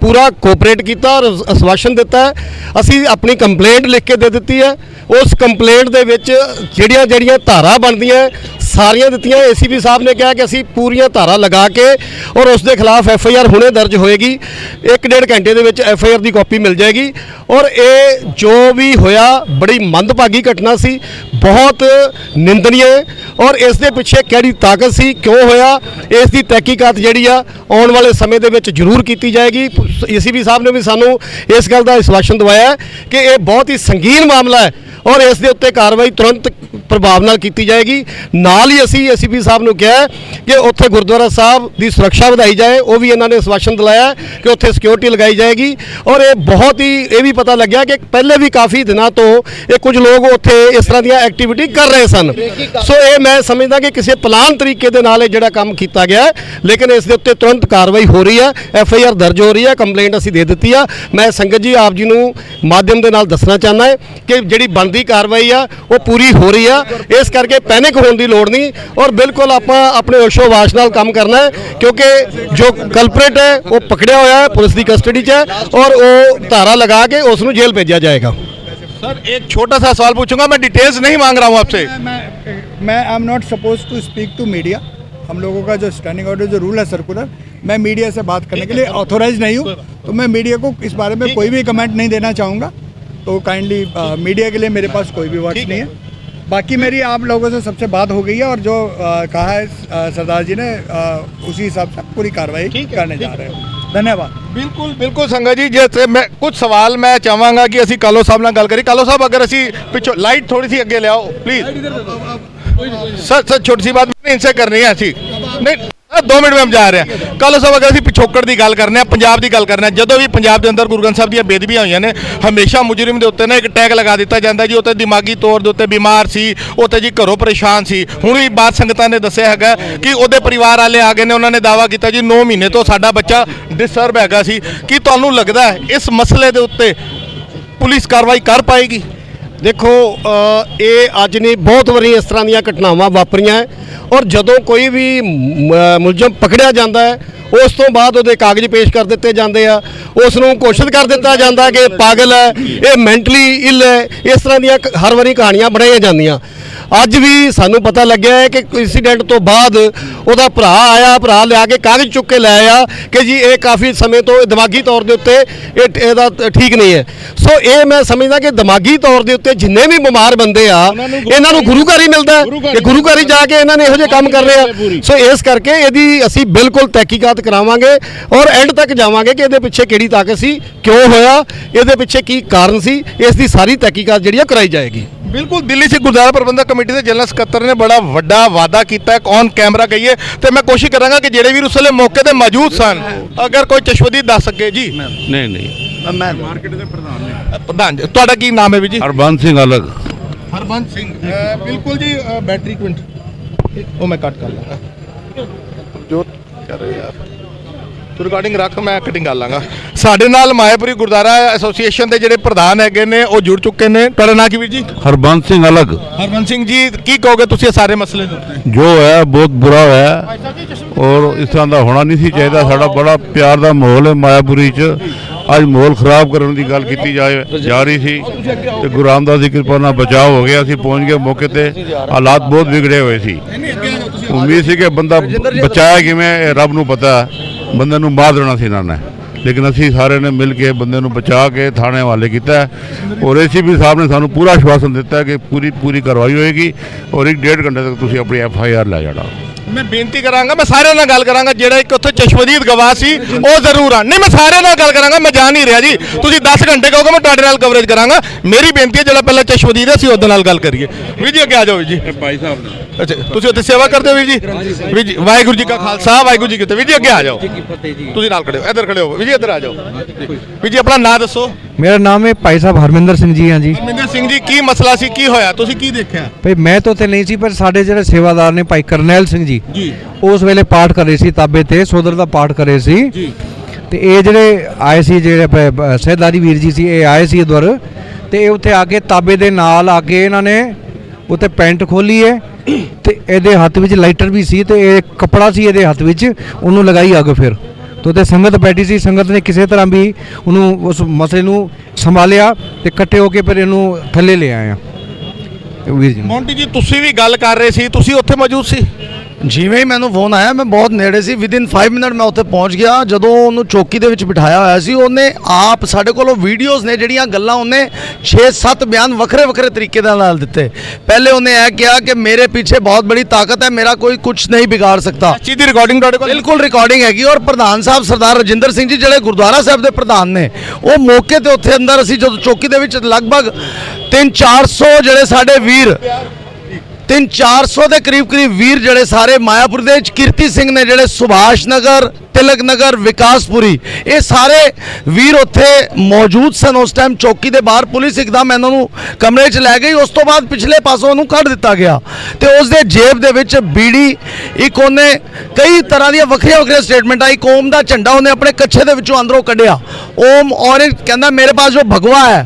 ਪੂਰਾ ਕੋਆਪਰੇਟ ਕੀਤਾ ਔਰ ਆਸ਼ਵਾਸਨ ਦਿੱਤਾ। ਅਸੀਂ ਆਪਣੀ ਕੰਪਲੇਂਟ ਲਿਖ ਕੇ ਦੇ ਦਿੱਤੀ ਹੈ। ਉਸ ਕੰਪਲੇਂਟ ਦੇ ਵਿੱਚ ਜਿਹੜੀਆਂ ਧਾਰਾ ਬਣਦੀਆਂ ਸਾਰੀਆਂ ਦਿੱਤੀਆਂ। ਏਸੀਪੀ ਸਾਹਿਬ ਨੇ ਕਿਹਾ ਕਿ ਅਸੀਂ ਪੂਰੀਆਂ ਧਾਰਾ ਲਗਾ ਕੇ ਔਰ ਉਸ ਦੇ ਖਿਲਾਫ ਐਫਆਈਆਰ ਹੁਣੇ ਦਰਜ ਹੋਏਗੀ। 1-1.5 ਘੰਟੇ ਦੇ ਵਿੱਚ ਐਫਆਈਆਰ ਦੀ ਕਾਪੀ ਮਿਲ ਜਾਏਗੀ ਔਰ ਇਹ ਜੋ ਵੀ ਹੋਇਆ ਬੜੀ ਮੰਦਭਾਗੀ ਘਟਨਾ ਸੀ, ਬਹੁਤ ਨਿੰਦਨੀय ਔਰ ਇਸ ਦੇ ਪਿੱਛੇ ਕਿਹੜੀ ਤਾਕਤ ਸੀ, ਕਿਉਂ ਹੋਇਆ, ਇਸ ਦੀ ਤਹਿਕੀਕਾਤ ਜਿਹੜੀ ਆ ਆਉਣ ਵਾਲੇ ਸਮੇਂ ਦੇ ਵਿੱਚ ਜ਼ਰੂਰ ਕੀਤੀ ਜਾਏਗੀ। ਏਸੀਪੀ ਸਾਹਿਬ ਨੇ ਵੀ ਸਾਨੂੰ ਇਸ ਗੱਲ ਦਾ ਆਸ਼ਵਾਸਨ ਦਵਾਇਆ ਕਿ ਇਹ ਬਹੁਤ ਹੀ ਸੰਗੀਨ ਮਾਮਲਾ ਹੈ ਔਰ ਇਸ ਦੇ ਉੱਤੇ ਕਾਰਵਾਈ ਤੁਰੰਤ ਪ੍ਰਭਾਵ ਨਾਲ ਕੀਤੀ ਜਾਏਗੀ। ਨਾਲ ਹੀ ਅਸੀਂ ਏਸੀਪੀ ਸਾਹਿਬ ਨੂੰ ਕਿਹਾ ਕਿ ਉੱਥੇ ਗੁਰਦੁਆਰਾ ਸਾਹਿਬ ਦੀ ਸੁਰੱਖਿਆ ਵਧਾਈ ਜਾਏ। ਉਹ ਵੀ ਇਹਨਾਂ ਨੇ ਆਸ਼ਵਾਸਨ ਦਿਲਾਇਆ ਕਿ ਉੱਥੇ ਸਿਕਿਉਰਿਟੀ ਲਗਾਈ ਜਾਏਗੀ ਔਰ ਇਹ ਬਹੁਤ ਹੀ ਇਹ ਵੀ ਪਤਾ ਲੱਗਿਆ ਕਿ ਪਹਿਲੇ ਵੀ ਕਾਫੀ ਦਿਨਾਂ ਤੋਂ ਇਹ ਕੁਝ ਲੋਕ ਉੱਥੇ ਇਸ ਤਰ੍ਹਾਂ ਦੀਆਂ ਐਕਟੀਵਿਟੀ ਕਰ ਰਹੇ ਸਨ। ਸੋ ਇਹ ਮੈਂ ਸਮਝਦਾ ਕਿ ਕਿਸੇ ਪਲਾਨ ਤਰੀਕੇ ਦੇ ਨਾਲ ਇਹ ਜਿਹੜਾ ਕੰਮ ਕੀਤਾ ਗਿਆ ਲੇਕਿਨ ਇਸ ਦੇ ਉੱਤੇ ਤੁਰੰਤ ਕਾਰਵਾਈ ਹੋ ਰਹੀ ਹੈ। ਐਫਆਈਆਰ ਦਰਜ ਹੋ ਰਹੀ ਹੈ। ਕੰਪਲੇਂਟ ਅਸੀਂ ਦੇ ਦਿੱਤੀ ਆ। ਮੈਂ ਸੰਗਤ ਜੀ ਆਪ ਜੀ ਨੂੰ ਮਾਧਿਅਮ ਦੇ ਨਾਲ ਦੱਸਣਾ ਚਾਹੁੰਦਾ ਹੈ ਕਿ ਜਿਹੜੀ ਬਣਦੀ ਕਾਰਵਾਈ ਆ ਉਹ ਪੂਰੀ ਹੋ ਰਹੀ ਆ। ਇਸ ਕਰਕੇ ਪੈਨਿਕ ਹੋਣ ਦੀ ਲੋੜ ਨਹੀਂ ਔਰ ਬਿਲਕੁਲ ਆਪਾਂ ਆਪਣੇ ਹੋਸ਼ੋ-ਹਵਾਸ ਨਾਲ ਕੰਮ ਕਰਨਾ ਹੈ ਕਿਉਂਕਿ ਜੋ ਕਲਪਰੇਟ ਹੈ ਉਹ ਪਕੜਿਆ ਹੋਇਆ ਹੈ, ਪੁਲਿਸ ਦੀ ਕਸਟਡੀ 'ਚ ਹੈ ਔਰ ਉਹ ਧਾਰਾ ਲਗਾ ਕੇ ਉਸ ਨੂੰ ਜੇਲ੍ਹ भेजा जाएगा। सर एक छोटा सा सवाल पूछूंगा, मैं डिटेल्स नहीं मांग रहा हूं आपसे। मैं I am not suppose to speak to media. हम लोगों का जो स्टैंडिंग ऑर्डर जो रूल है सर्कुलर, मैं मीडिया से बात करने के लिए ऑथोराइज नहीं हूँ तो मैं मीडिया को इस बारे में कोई भी कमेंट नहीं देना चाहूँगा। तो काइंडली मीडिया के लिए मेरे पास कोई भी वर्ड्स नहीं है। बाकी मेरी आप लोगों से सबसे बात हो गई है और जो कहा है सरदार जी ने उसी हिसाब से पूरी कार्रवाई करने जा रहे हैं। धन्यवाद। बिल्कुल बिल्कुल संगत जी, जैसे मैं कुछ सवाल मैं चाहांगा कि ਅਸੀਂ ਕਾਲੋ ਸਾਹਿਬ ਨਾਲ ਗੱਲ ਕਰੀ। ਕਾਲੋ ਸਾਹਿਬ अगर ਅਸੀਂ ਪਿੱਛੋਂ लाइट थोड़ी सी अगे ले आओ प्लीज। सर छोटी सी बात मैंने इनसे करनी है ऐसी नहीं 2 मिनट में हम जा रहे हैं। ਕਾਲੋ ਸਾਹਿਬ अगर ਅਸੀਂ ਪਿਛੋਕੜ ਦੀ ਗੱਲ ਕਰਨੇ ਆ, ਪੰਜਾਬ ਦੀ ਗੱਲ ਕਰਨੇ ਆ, ਜਦੋਂ ਵੀ ਪੰਜਾਬ ਦੇ ਅੰਦਰ ਗੁਰੂ ਗ੍ਰੰਥ ਸਾਹਿਬ ਦੀਆਂ ਬੇਦਬੀਆਂ ਹੋਈਆਂ ਨੇ ਹਮੇਸ਼ਾ ਮੁਜਰਮ ਦੇ ਉੱਤੇ ਨਾ ਇੱਕ ਟੈਗ ਲਗਾ ਦਿੱਤਾ ਜਾਂਦਾ ਜੀ ਉੱਤੇ ਦਿਮਾਗੀ ਤੌਰ ਦੇ ਉੱਤੇ ਬਿਮਾਰ ਸੀ, ਉੱਤੇ ਜੀ ਘਰੋਂ ਪਰੇਸ਼ਾਨ ਸੀ। ਹੁਣ ਵੀ ਬਾਤ ਸੰਗਤਾਂ ਨੇ ਦੱਸਿਆ ਹੈਗਾ ਕਿ ਉਹਦੇ ਪਰਿਵਾਰ ਵਾਲੇ ਆ ਗਏ ਨੇ, ਉਹਨਾਂ ਨੇ ਦਾਅਵਾ ਕੀਤਾ ਜੀ 9 ਮਹੀਨੇ ਤੋਂ ਸਾਡਾ ਬੱਚਾ ਡਿਸਟਰਬ ਹੈਗਾ ਸੀ। ਕੀ ਤੁਹਾਨੂੰ ਲੱਗਦਾ ਹੈ ਇਸ ਮਸਲੇ ਦੇ ਉੱਤੇ ਪੁਲਿਸ ਕਾਰਵਾਈ ਕਰ ਪਾਏਗੀ? ਦੇਖੋ ਇਹ ਅੱਜ ਨਹੀਂ ਬਹੁਤ ਵਾਰੀ ਇਸ ਤਰ੍ਹਾਂ ਦੀਆਂ ਘਟਨਾਵਾਂ ਵਾਪਰੀਆਂ ਹੈ ਔਰ ਜਦੋਂ ਕੋਈ ਵੀ ਮੁਲਜ਼ਮ ਪਕੜਿਆ ਜਾਂਦਾ ਹੈ ਉਸ ਤੋਂ ਬਾਅਦ ਉਹਦੇ ਕਾਗਜ਼ ਪੇਸ਼ ਕਰ ਦਿੱਤੇ ਜਾਂਦੇ ਆ, ਉਸ ਨੂੰ ਘੋਸ਼ਿਤ ਕਰ ਦਿੱਤਾ ਜਾਂਦਾ ਕਿ ਪਾਗਲ ਹੈ, ਇਹ ਮੈਂਟਲੀ ਇਲ ਹੈ। ਇਸ ਤਰ੍ਹਾਂ ਦੀਆਂ ਹਰ ਵਾਰੀ ਕਹਾਣੀਆਂ ਬਣਾਈਆਂ ਜਾਂਦੀਆਂ। ਅੱਜ ਵੀ ਸਾਨੂੰ ਪਤਾ ਲੱਗਿਆ ਹੈ ਕਿ ਇੰਸੀਡੈਂਟ ਤੋਂ ਬਾਅਦ ਉਹਦਾ ਭਰਾ ਆਇਆ, ਭਰਾ ਲਿਆ ਕੇ ਕਾਗਜ਼ ਚੁੱਕ ਕੇ ਲੈ ਆਇਆ ਕਿ ਜੀ ਇਹ ਕਾਫੀ ਸਮੇਂ ਤੋਂ ਦਿਮਾਗੀ ਤੌਰ ਦੇ ਉੱਤੇ ਇਹਦਾ ਠੀਕ ਨਹੀਂ ਹੈ। ਸੋ ਇਹ ਮੈਂ ਸਮਝਦਾ ਕਿ ਦਿਮਾਗੀ ਤੌਰ ਦੇ ਉੱਤੇ ਜਿੰਨੇ ਵੀ ਬਿਮਾਰ ਬੰਦੇ ਆ ਇਹਨਾਂ ਨੂੰ ਗੁਰੂ ਘਰ ਹੀ ਮਿਲਦਾ ਕਿ ਗੁਰੂ ਘਰ ਹੀ ਜਾ ਕੇ ਇਹਨਾਂ ਨੇ ਇਹੋ ਜਿਹੇ ਕੰਮ ਕਰਨੇ ਆ। ਸੋ ਇਸ ਕਰਕੇ ਇਹਦੀ ਅਸੀਂ ਬਿਲਕੁਲ ਤਹਿਕੀਕਾਤ ਕਰਾਵਾਂਗੇ ਔਰ ਐਂਡ ਤੱਕ ਜਾਵਾਂਗੇ ਕਿ ਇਹਦੇ ਪਿੱਛੇ ਕਿਹੜੀ ਤਾਕਤ ਸੀ, ਕਿਉਂ ਹੋਇਆ, ਇਹਦੇ ਪਿੱਛੇ ਕੀ ਕਾਰਨ ਸੀ, ਇਸ ਦੀ ਸਾਰੀ ਤਹਿਕੀਕਾਤ ਜਿਹੜੀ ਆ ਕਰਾਈ ਜਾਏਗੀ। ਬਿਲਕੁਲ ਦਿੱਲੀ ਸਿੱਖ ਗੁਰਦੁਆਰਾ ਪ੍ਰਬੰਧਕ ਕਮੇਟੀ ਦੇ ਜਨਰਲ ਸਕੱਤਰ ਨੇ ਬੜਾ ਵੱਡਾ ਵਾਅਦਾ ਕੀਤਾ ਔਨ ਕੈਮਰਾ ਕਹੀਏ ਤੇ ਮੈਂ ਕੋਸ਼ਿਸ਼ ਕਰਾਂਗਾ ਕਿ ਜਿਹੜੇ ਵੀ ਉਸ ਵੇਲੇ ਮੌਕੇ ਤੇ ਮੌਜੂਦ ਸਨ ਅਗਰ ਕੋਈ ਚਸ਼ਮਦੀਦ ਦੱਸ ਸਕੇ ਜੀ। ਨਹੀਂ ਮੈਂ ਮਾਰਕੀਟ ਦੇ ਪ੍ਰਧਾਨ ਜੀ, ਤੁਹਾਡਾ ਕੀ ਨਾਮ ਹੈ ਵੀ ਜੀ? ਹਰਬੰਸ ਸਿੰਘ ਅਲਗ। ਹਰਬੰਸ ਸਿੰਘ ਬਿਲਕੁਲ ਜੀ। ਬੈਟਰੀ ਇੱਕ ਮਿੰਟ ਉਹ ਮੈਂ ਕੱਟ ਕਰ ਲਾਂਗਾ। ਜੋਤ ਕਰ ਰਹੇ ਯਾਰ ਤੂੰ ਰਿਕਾਰਡਿੰਗ ਰੱਖ, ਮੈਂ ਕਟਿੰਗ ਕਰ ਲਾਂਗਾ। ਸਾਡੇ ਨਾਲ ਮਾਇਆਪੁਰੀ ਗੁਰਦੁਆਰਾ ਐਸੋਸੀਏਸ਼ਨ ਦੇ ਜਿਹੜੇ ਪ੍ਰਧਾਨ ਹੈਗੇ ਨੇ ਉਹ ਜੁੜ ਚੁੱਕੇ ਨੇ। ਤੁਹਾਡਾ ਨਾਂ ਕੀ ਵੀਰ ਜੀ? हरबंस सिंह अलग ਹਰਮਨ ਸਿੰਘ ਜੀ, ਕੀ ਕਹੋਗੇ ਤੁਸੀਂ ਇਹ ਸਾਰੇ ਮਸਲੇ ਦੇ ਉੱਤੇ? जो है बहुत बुरा है और इस तरह का होना नहीं सी चाहिए। साड़ा बड़ा प्यार का माहौल है मायापुरी च, अज माहौल खराब करने की गल की जा रही थी ते गुरु रामदास की कृपा नाल बचाव हो गया। असीं पहुंच गए मौके ते, हालात बहुत बिगड़े हुए सी। उम्मीद सी कि बंदा बचाया किवें रब नूं पता, बंदे नूं मार देना सी इन्हां ने, लेकिन असीं सारे ने मिल के बंदे नूं बचा के थाने हवाले किया और ACP साहब ने सानूं पूरा आश्वासन दिता है कि पूरी कार्रवाई होएगी और 1-1.5 घंटे तक तुसीं अपनी FIR लै जाना। मैं बेनती करांगा, मैं सारे नाल गल करांगा, जेड़ा एक उत्थे चश्मदीद गवाह सी ਉਹ ਜ਼ਰੂਰ ਆ। ਨਹੀਂ, मैं सारे नाल गल करांगा, मैं जा नहीं ਰਿਹਾ जी। ਤੁਸੀਂ 10 ਘੰਟੇ ਕਹੋਗੇ ਮੈਂ ਤੁਹਾਡੇ ਨਾਲ ਕਵਰੇਜ ਕਰਾਂਗਾ। ਮੇਰੀ ਬੇਨਤੀ ਹੈ ਜਿਹੜਾ ਪਹਿਲਾਂ ਚਸ਼ਮਦੀਦ ਹੈ ਅਸੀਂ ਉਹਦੇ ਨਾਲ ਗੱਲ ਕਰੀਏ। ਵੀਰ ਜੀ ਅੱਗੇ ਆ ਜਾਓ। ਵੀਰ ਜੀ भाई साहब ने ਅੱਛਾ, ਤੁਸੀਂ ਉੱਥੇ ਸੇਵਾ ਕਰਦੇ ਹੋ ਵੀਰ ਜੀ? ਵੀਰ ਜੀ ਵਾਹਿਗੁਰੂ ਜੀ ਕਾ ਖਾਲਸਾ ਵਾਹਿਗੁਰੂ ਜੀ ਕੀ ਫਤਿਹ। ਵੀਰ ਜੀ ਅੱਗੇ ਆ ਜਾਓ, ਤੁਸੀਂ ਨਾਲ ਖੜੇ ਹੋ, ਇੱਧਰ ਖੜੇ ਹੋ। ਵੀਰ ਜੀ ਇੱਧਰ ਆ ਜਾਓ। ਵੀਰ ਜੀ ਆਪਣਾ ਨਾਂ ਦੱਸੋ। मेरा नाम है भाई साहब हरमिंदर सिंह जी। हाँ जी ਹਰਮਿੰਦਰ ਸਿੰਘ ਜੀ, ਕੀ ਮਸਲਾ ਸੀ, ਕੀ ਹੋਇਆ, ਤੁਸੀਂ ਕੀ ਦੇਖਿਆ? भाई मैं तो उत्थे नहीं सी, पर साडे ਜਿਹੜੇ ਸੇਵਾਦਾਰ ਨੇ ਭਾਈ ਕਰਨੈਲ ਸਿੰਘ ਜੀ ਜੀ ਉਸ ਵੇਲੇ ਪਾਠ ਕਰ ਰਹੇ ਸੀ, ਤਾਬੇ ਤੇ ਸੋਦਰ ਦਾ ਪਾਠ ਕਰ ਰਹੇ ਸੀ। ਜੀ ਤੇ ਇਹ ਜਿਹੜੇ ਆਏ ਸੀ, ਜਿਹੜੇ ਸਹਿਦਾਰੀ ਵੀਰ ਜੀ ਸੀ, ਇਹ ਆਏ ਸੀ ਉਧਰ ਤੇ ਇਹ ਉੱਥੇ ਆ ਕੇ ਤਾਬੇ ਦੇ ਨਾਲ ਆ ਕੇ ਇਹਨਾਂ ਨੇ ਉੱਥੇ ਪੈਂਟ ਖੋਲੀ ਹੈ ਤੇ ਇਹਦੇ ਹੱਥ ਵਿੱਚ ਲਾਈਟਰ ਵੀ ਸੀ ਤੇ ਇਹ ਕੱਪੜਾ ਸੀ ਇਹਦੇ ਹੱਥ ਵਿੱਚ, ਉਹਨੂੰ ਲਗਾਈ ਅੱਗ। ਫਿਰ तो ते संगत बैठी सी, संगत ने किसी तरह भी उन्होंने उस मसले नूं संभालिया ते इकट्ठे होके फिर इनू थल्ले ले आए वीर जी। ਮੌਂਟੀ ਜੀ ਤੁਸੀਂ ਵੀ ਗੱਲ ਕਰ ਰਹੇ ਸੀ, ਤੁਸੀਂ ਉੱਥੇ ਮੌਜੂਦ ਸੀ? ਜਿਵੇਂ ਹੀ ਮੈਨੂੰ ਫੋਨ ਆਇਆ ਮੈਂ ਬਹੁਤ ਨੇੜੇ ਸੀ, ਵਿਦਿਨ 5 ਮਿੰਟ ਮੈਂ ਉੱਥੇ ਪਹੁੰਚ ਗਿਆ। ਜਦੋਂ ਉਹਨੂੰ ਚੌਕੀ ਦੇ ਵਿੱਚ ਬਿਠਾਇਆ ਹੋਇਆ ਸੀ, ਉਹਨੇ ਆਪ ਸਾਡੇ ਕੋਲੋਂ ਵੀਡੀਓਜ਼ ਨੇ ਜਿਹੜੀਆਂ ਗੱਲਾਂ, ਉਹਨੇ 6-7 ਬਿਆਨ ਵੱਖਰੇ ਵੱਖਰੇ ਤਰੀਕੇ ਦੇ ਨਾਲ ਦਿੱਤੇ। ਪਹਿਲੇ ਉਹਨੇ ਇਹ ਕਿਹਾ ਕਿ ਮੇਰੇ ਪਿੱਛੇ ਬਹੁਤ ਬੜੀ ਤਾਕਤ ਹੈ, ਮੇਰਾ ਕੋਈ ਕੁਝ ਨਹੀਂ ਵਿਗਾੜ ਸਕਦਾ। ਚੀਜ਼ ਦੀ ਰਿਕਾਰਡਿੰਗ ਤੁਹਾਡੇ ਕੋਲ? ਬਿਲਕੁਲ ਰਿਕਾਰਡਿੰਗ ਹੈਗੀ। ਔਰ ਪ੍ਰਧਾਨ ਸਾਹਿਬ ਸਰਦਾਰ ਰਜਿੰਦਰ ਸਿੰਘ ਜੀ ਜਿਹੜੇ ਗੁਰਦੁਆਰਾ ਸਾਹਿਬ ਦੇ ਪ੍ਰਧਾਨ ਨੇ, ਉਹ ਮੌਕੇ ਤੇ ਉੱਥੇ ਅੰਦਰ ਅਸੀਂ ਜਦੋਂ ਚੌਕੀ ਦੇ ਵਿੱਚ ਲਗਭਗ 300-400 ਜਿਹੜੇ ਸਾਡੇ ਵੀਰ 300-400 ਦੇ ਕਰੀਬ ਵੀਰ ਜਿਹੜੇ ਸਾਰੇ ਮਾਇਆਪੁਰ ਦੇ ਵਿੱਚ, ਕੀਰਤੀ ਸਿੰਘ ਨੇ ਜਿਹੜੇ ਸੁਭਾਸ਼ ਨਗਰ, ਤਿਲਕ ਨਗਰ, ਵਿਕਾਸਪੁਰੀ, ਇਹ ਸਾਰੇ ਵੀਰ ਉੱਥੇ ਮੌਜੂਦ ਸਨ ਉਸ ਟਾਈਮ ਚੌਕੀ ਦੇ ਬਾਹਰ। ਪੁਲਿਸ ਇੱਕਦਮ ਇਹਨਾਂ ਨੂੰ ਕਮਰੇ 'ਚ ਲੈ ਗਈ। ਉਸ ਤੋਂ ਬਾਅਦ ਪਿਛਲੇ ਪਾਸੋਂ ਉਹਨੂੰ ਕੱਢ ਦਿੱਤਾ ਗਿਆ ਤੇ ਉਸ ਦੇ ਜੇਬ ਦੇ ਵਿੱਚ ਬੀੜੀ, ਇੱਕ ਉਹਨੇ ਕਈ ਤਰ੍ਹਾਂ ਦੀਆਂ ਵੱਖਰੀਆਂ ਵੱਖਰੀਆਂ ਸਟੇਟਮੈਂਟਾਂ, ਇੱਕ ਓਮ ਦਾ ਝੰਡਾ ਉਹਨੇ ਆਪਣੇ ਕੱਛੇ ਦੇ ਵਿੱਚੋਂ ਅੰਦਰੋਂ ਕੱਢਿਆ। ओम और एक कहना मेरे पास जो भगवा है,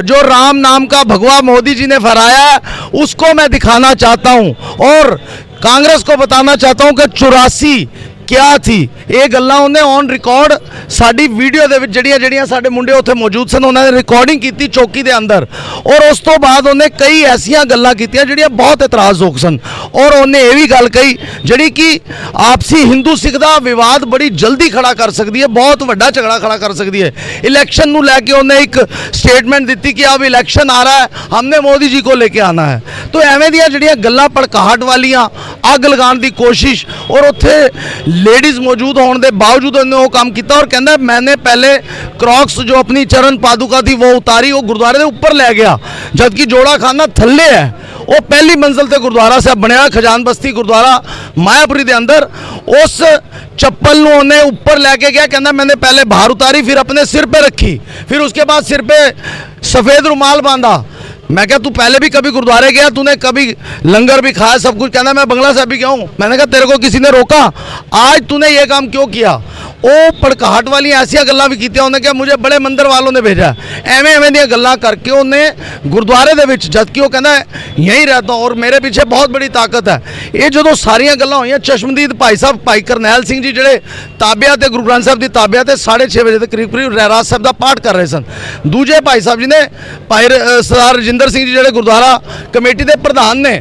जो राम नाम का भगवा मोदी जी ने फहराया है, उसको मैं दिखाना चाहता हूं और कांग्रेस को बताना चाहता हूं कि 84 क्या थी। ਇਹ ਗੱਲਾਂ ਉਹਨੇ ਔਨ ਰਿਕਾਰਡ ਸਾਡੀ ਵੀਡੀਓ ਦੇ ਵਿੱਚ ਜਿਹੜੀਆਂ ਸਾਡੇ ਮੁੰਡੇ ਉੱਥੇ ਮੌਜੂਦ ਸਨ ਉਹਨਾਂ ਨੇ ਰਿਕਾਰਡਿੰਗ ਕੀਤੀ ਚੌਕੀ ਦੇ ਅੰਦਰ। ਔਰ ਉਸ ਤੋਂ ਬਾਅਦ ਉਹਨੇ ਕਈ ਐਸੀਆਂ ਗੱਲਾਂ ਕੀਤੀਆਂ ਜਿਹੜੀਆਂ ਬਹੁਤ ਇਤਰਾਜ਼ਯੋਗ ਸਨ। ਔਰ ਉਹਨੇ ਇਹ ਵੀ ਗੱਲ ਕਹੀ ਜਿਹੜੀ ਕਿ ਆਪਸੀ ਹਿੰਦੂ ਸਿੱਖ ਦਾ ਵਿਵਾਦ ਬੜੀ ਜਲਦੀ ਖੜਾ ਕਰ ਸਕਦੀ ਹੈ, ਬਹੁਤ ਵੱਡਾ ਝਗੜਾ ਖੜਾ ਕਰ ਸਕਦੀ ਹੈ। ਇਲੈਕਸ਼ਨ ਨੂੰ ਲੈ ਕੇ ਉਹਨੇ ਇੱਕ ਸਟੇਟਮੈਂਟ ਦਿੱਤੀ ਕਿ अब इलेक्शन आ रहा है, हमने मोदी जी को लेके आना है। तो ਐਵੇਂ ਦੀਆਂ ਜਿਹੜੀਆਂ ਗੱਲਾਂ ਭੜਕਾਹਟ ਵਾਲੀਆਂ, ਅੱਗ ਲਗਾਉਣ ਦੀ ਕੋਸ਼ਿਸ਼, ਔਰ ਉੱਥੇ लेडीज मौजूद होने के बावजूद उन्होंने वो काम किया। और कहता मैंने पहले क्रॉक्स जो अपनी चरण पादुका थी वो उतारी, वो गुरुद्वारे के ऊपर ले गया, जबकि जोड़ा खाना थल्ले है। वो पहली मंजिल से गुरुद्वारा साहब बनया खजान बस्ती गुरुद्वारा मायापुरी के अंदर। उस चप्पल नूं उन्हें ऊपर लेके गया, कहना मैंने पहले बाहर उतारी, फिर अपने सिर पे रखी, फिर उसके बाद सिर पे सफ़ेद रुमाल बांधा। मैं क्या तू पहले भी कभी गुरुद्वारे गया, तूने कभी लंगर भी खाया, सब कुछ? कहना मैं बंगला साहब भी गया हूँ। मैंने कहा तेरे को किसी ने रोका? आज तूने ये काम क्यों किया? वो भड़काहट वाली ऐसिया गल्लां भी कीतियां। उन्हें क्या मुझे बड़े मंदिर वालों ने भेजा, एवें दी गल्लां करके उन्हें गुरुद्वारे दे विच, जबकि वो कहना यहीं रहता हूं और मेरे पीछे बहुत बड़ी ताकत है। ये जो सारियां गल्लां होईयां, चश्मदीद भाई साहब भाई करनैल सिंह जी जिहड़े ताबिया ते गुरु ग्रंथ साहब दी ताबिया ते 6:30 बजे के करीब रहरास साहब दा पाठ कर रहे सन। दूजे भाई साहब जी ने भाई सरदार रजिंदर सिंह जी जिहड़े गुरुद्वारा कमेटी के प्रधान ने,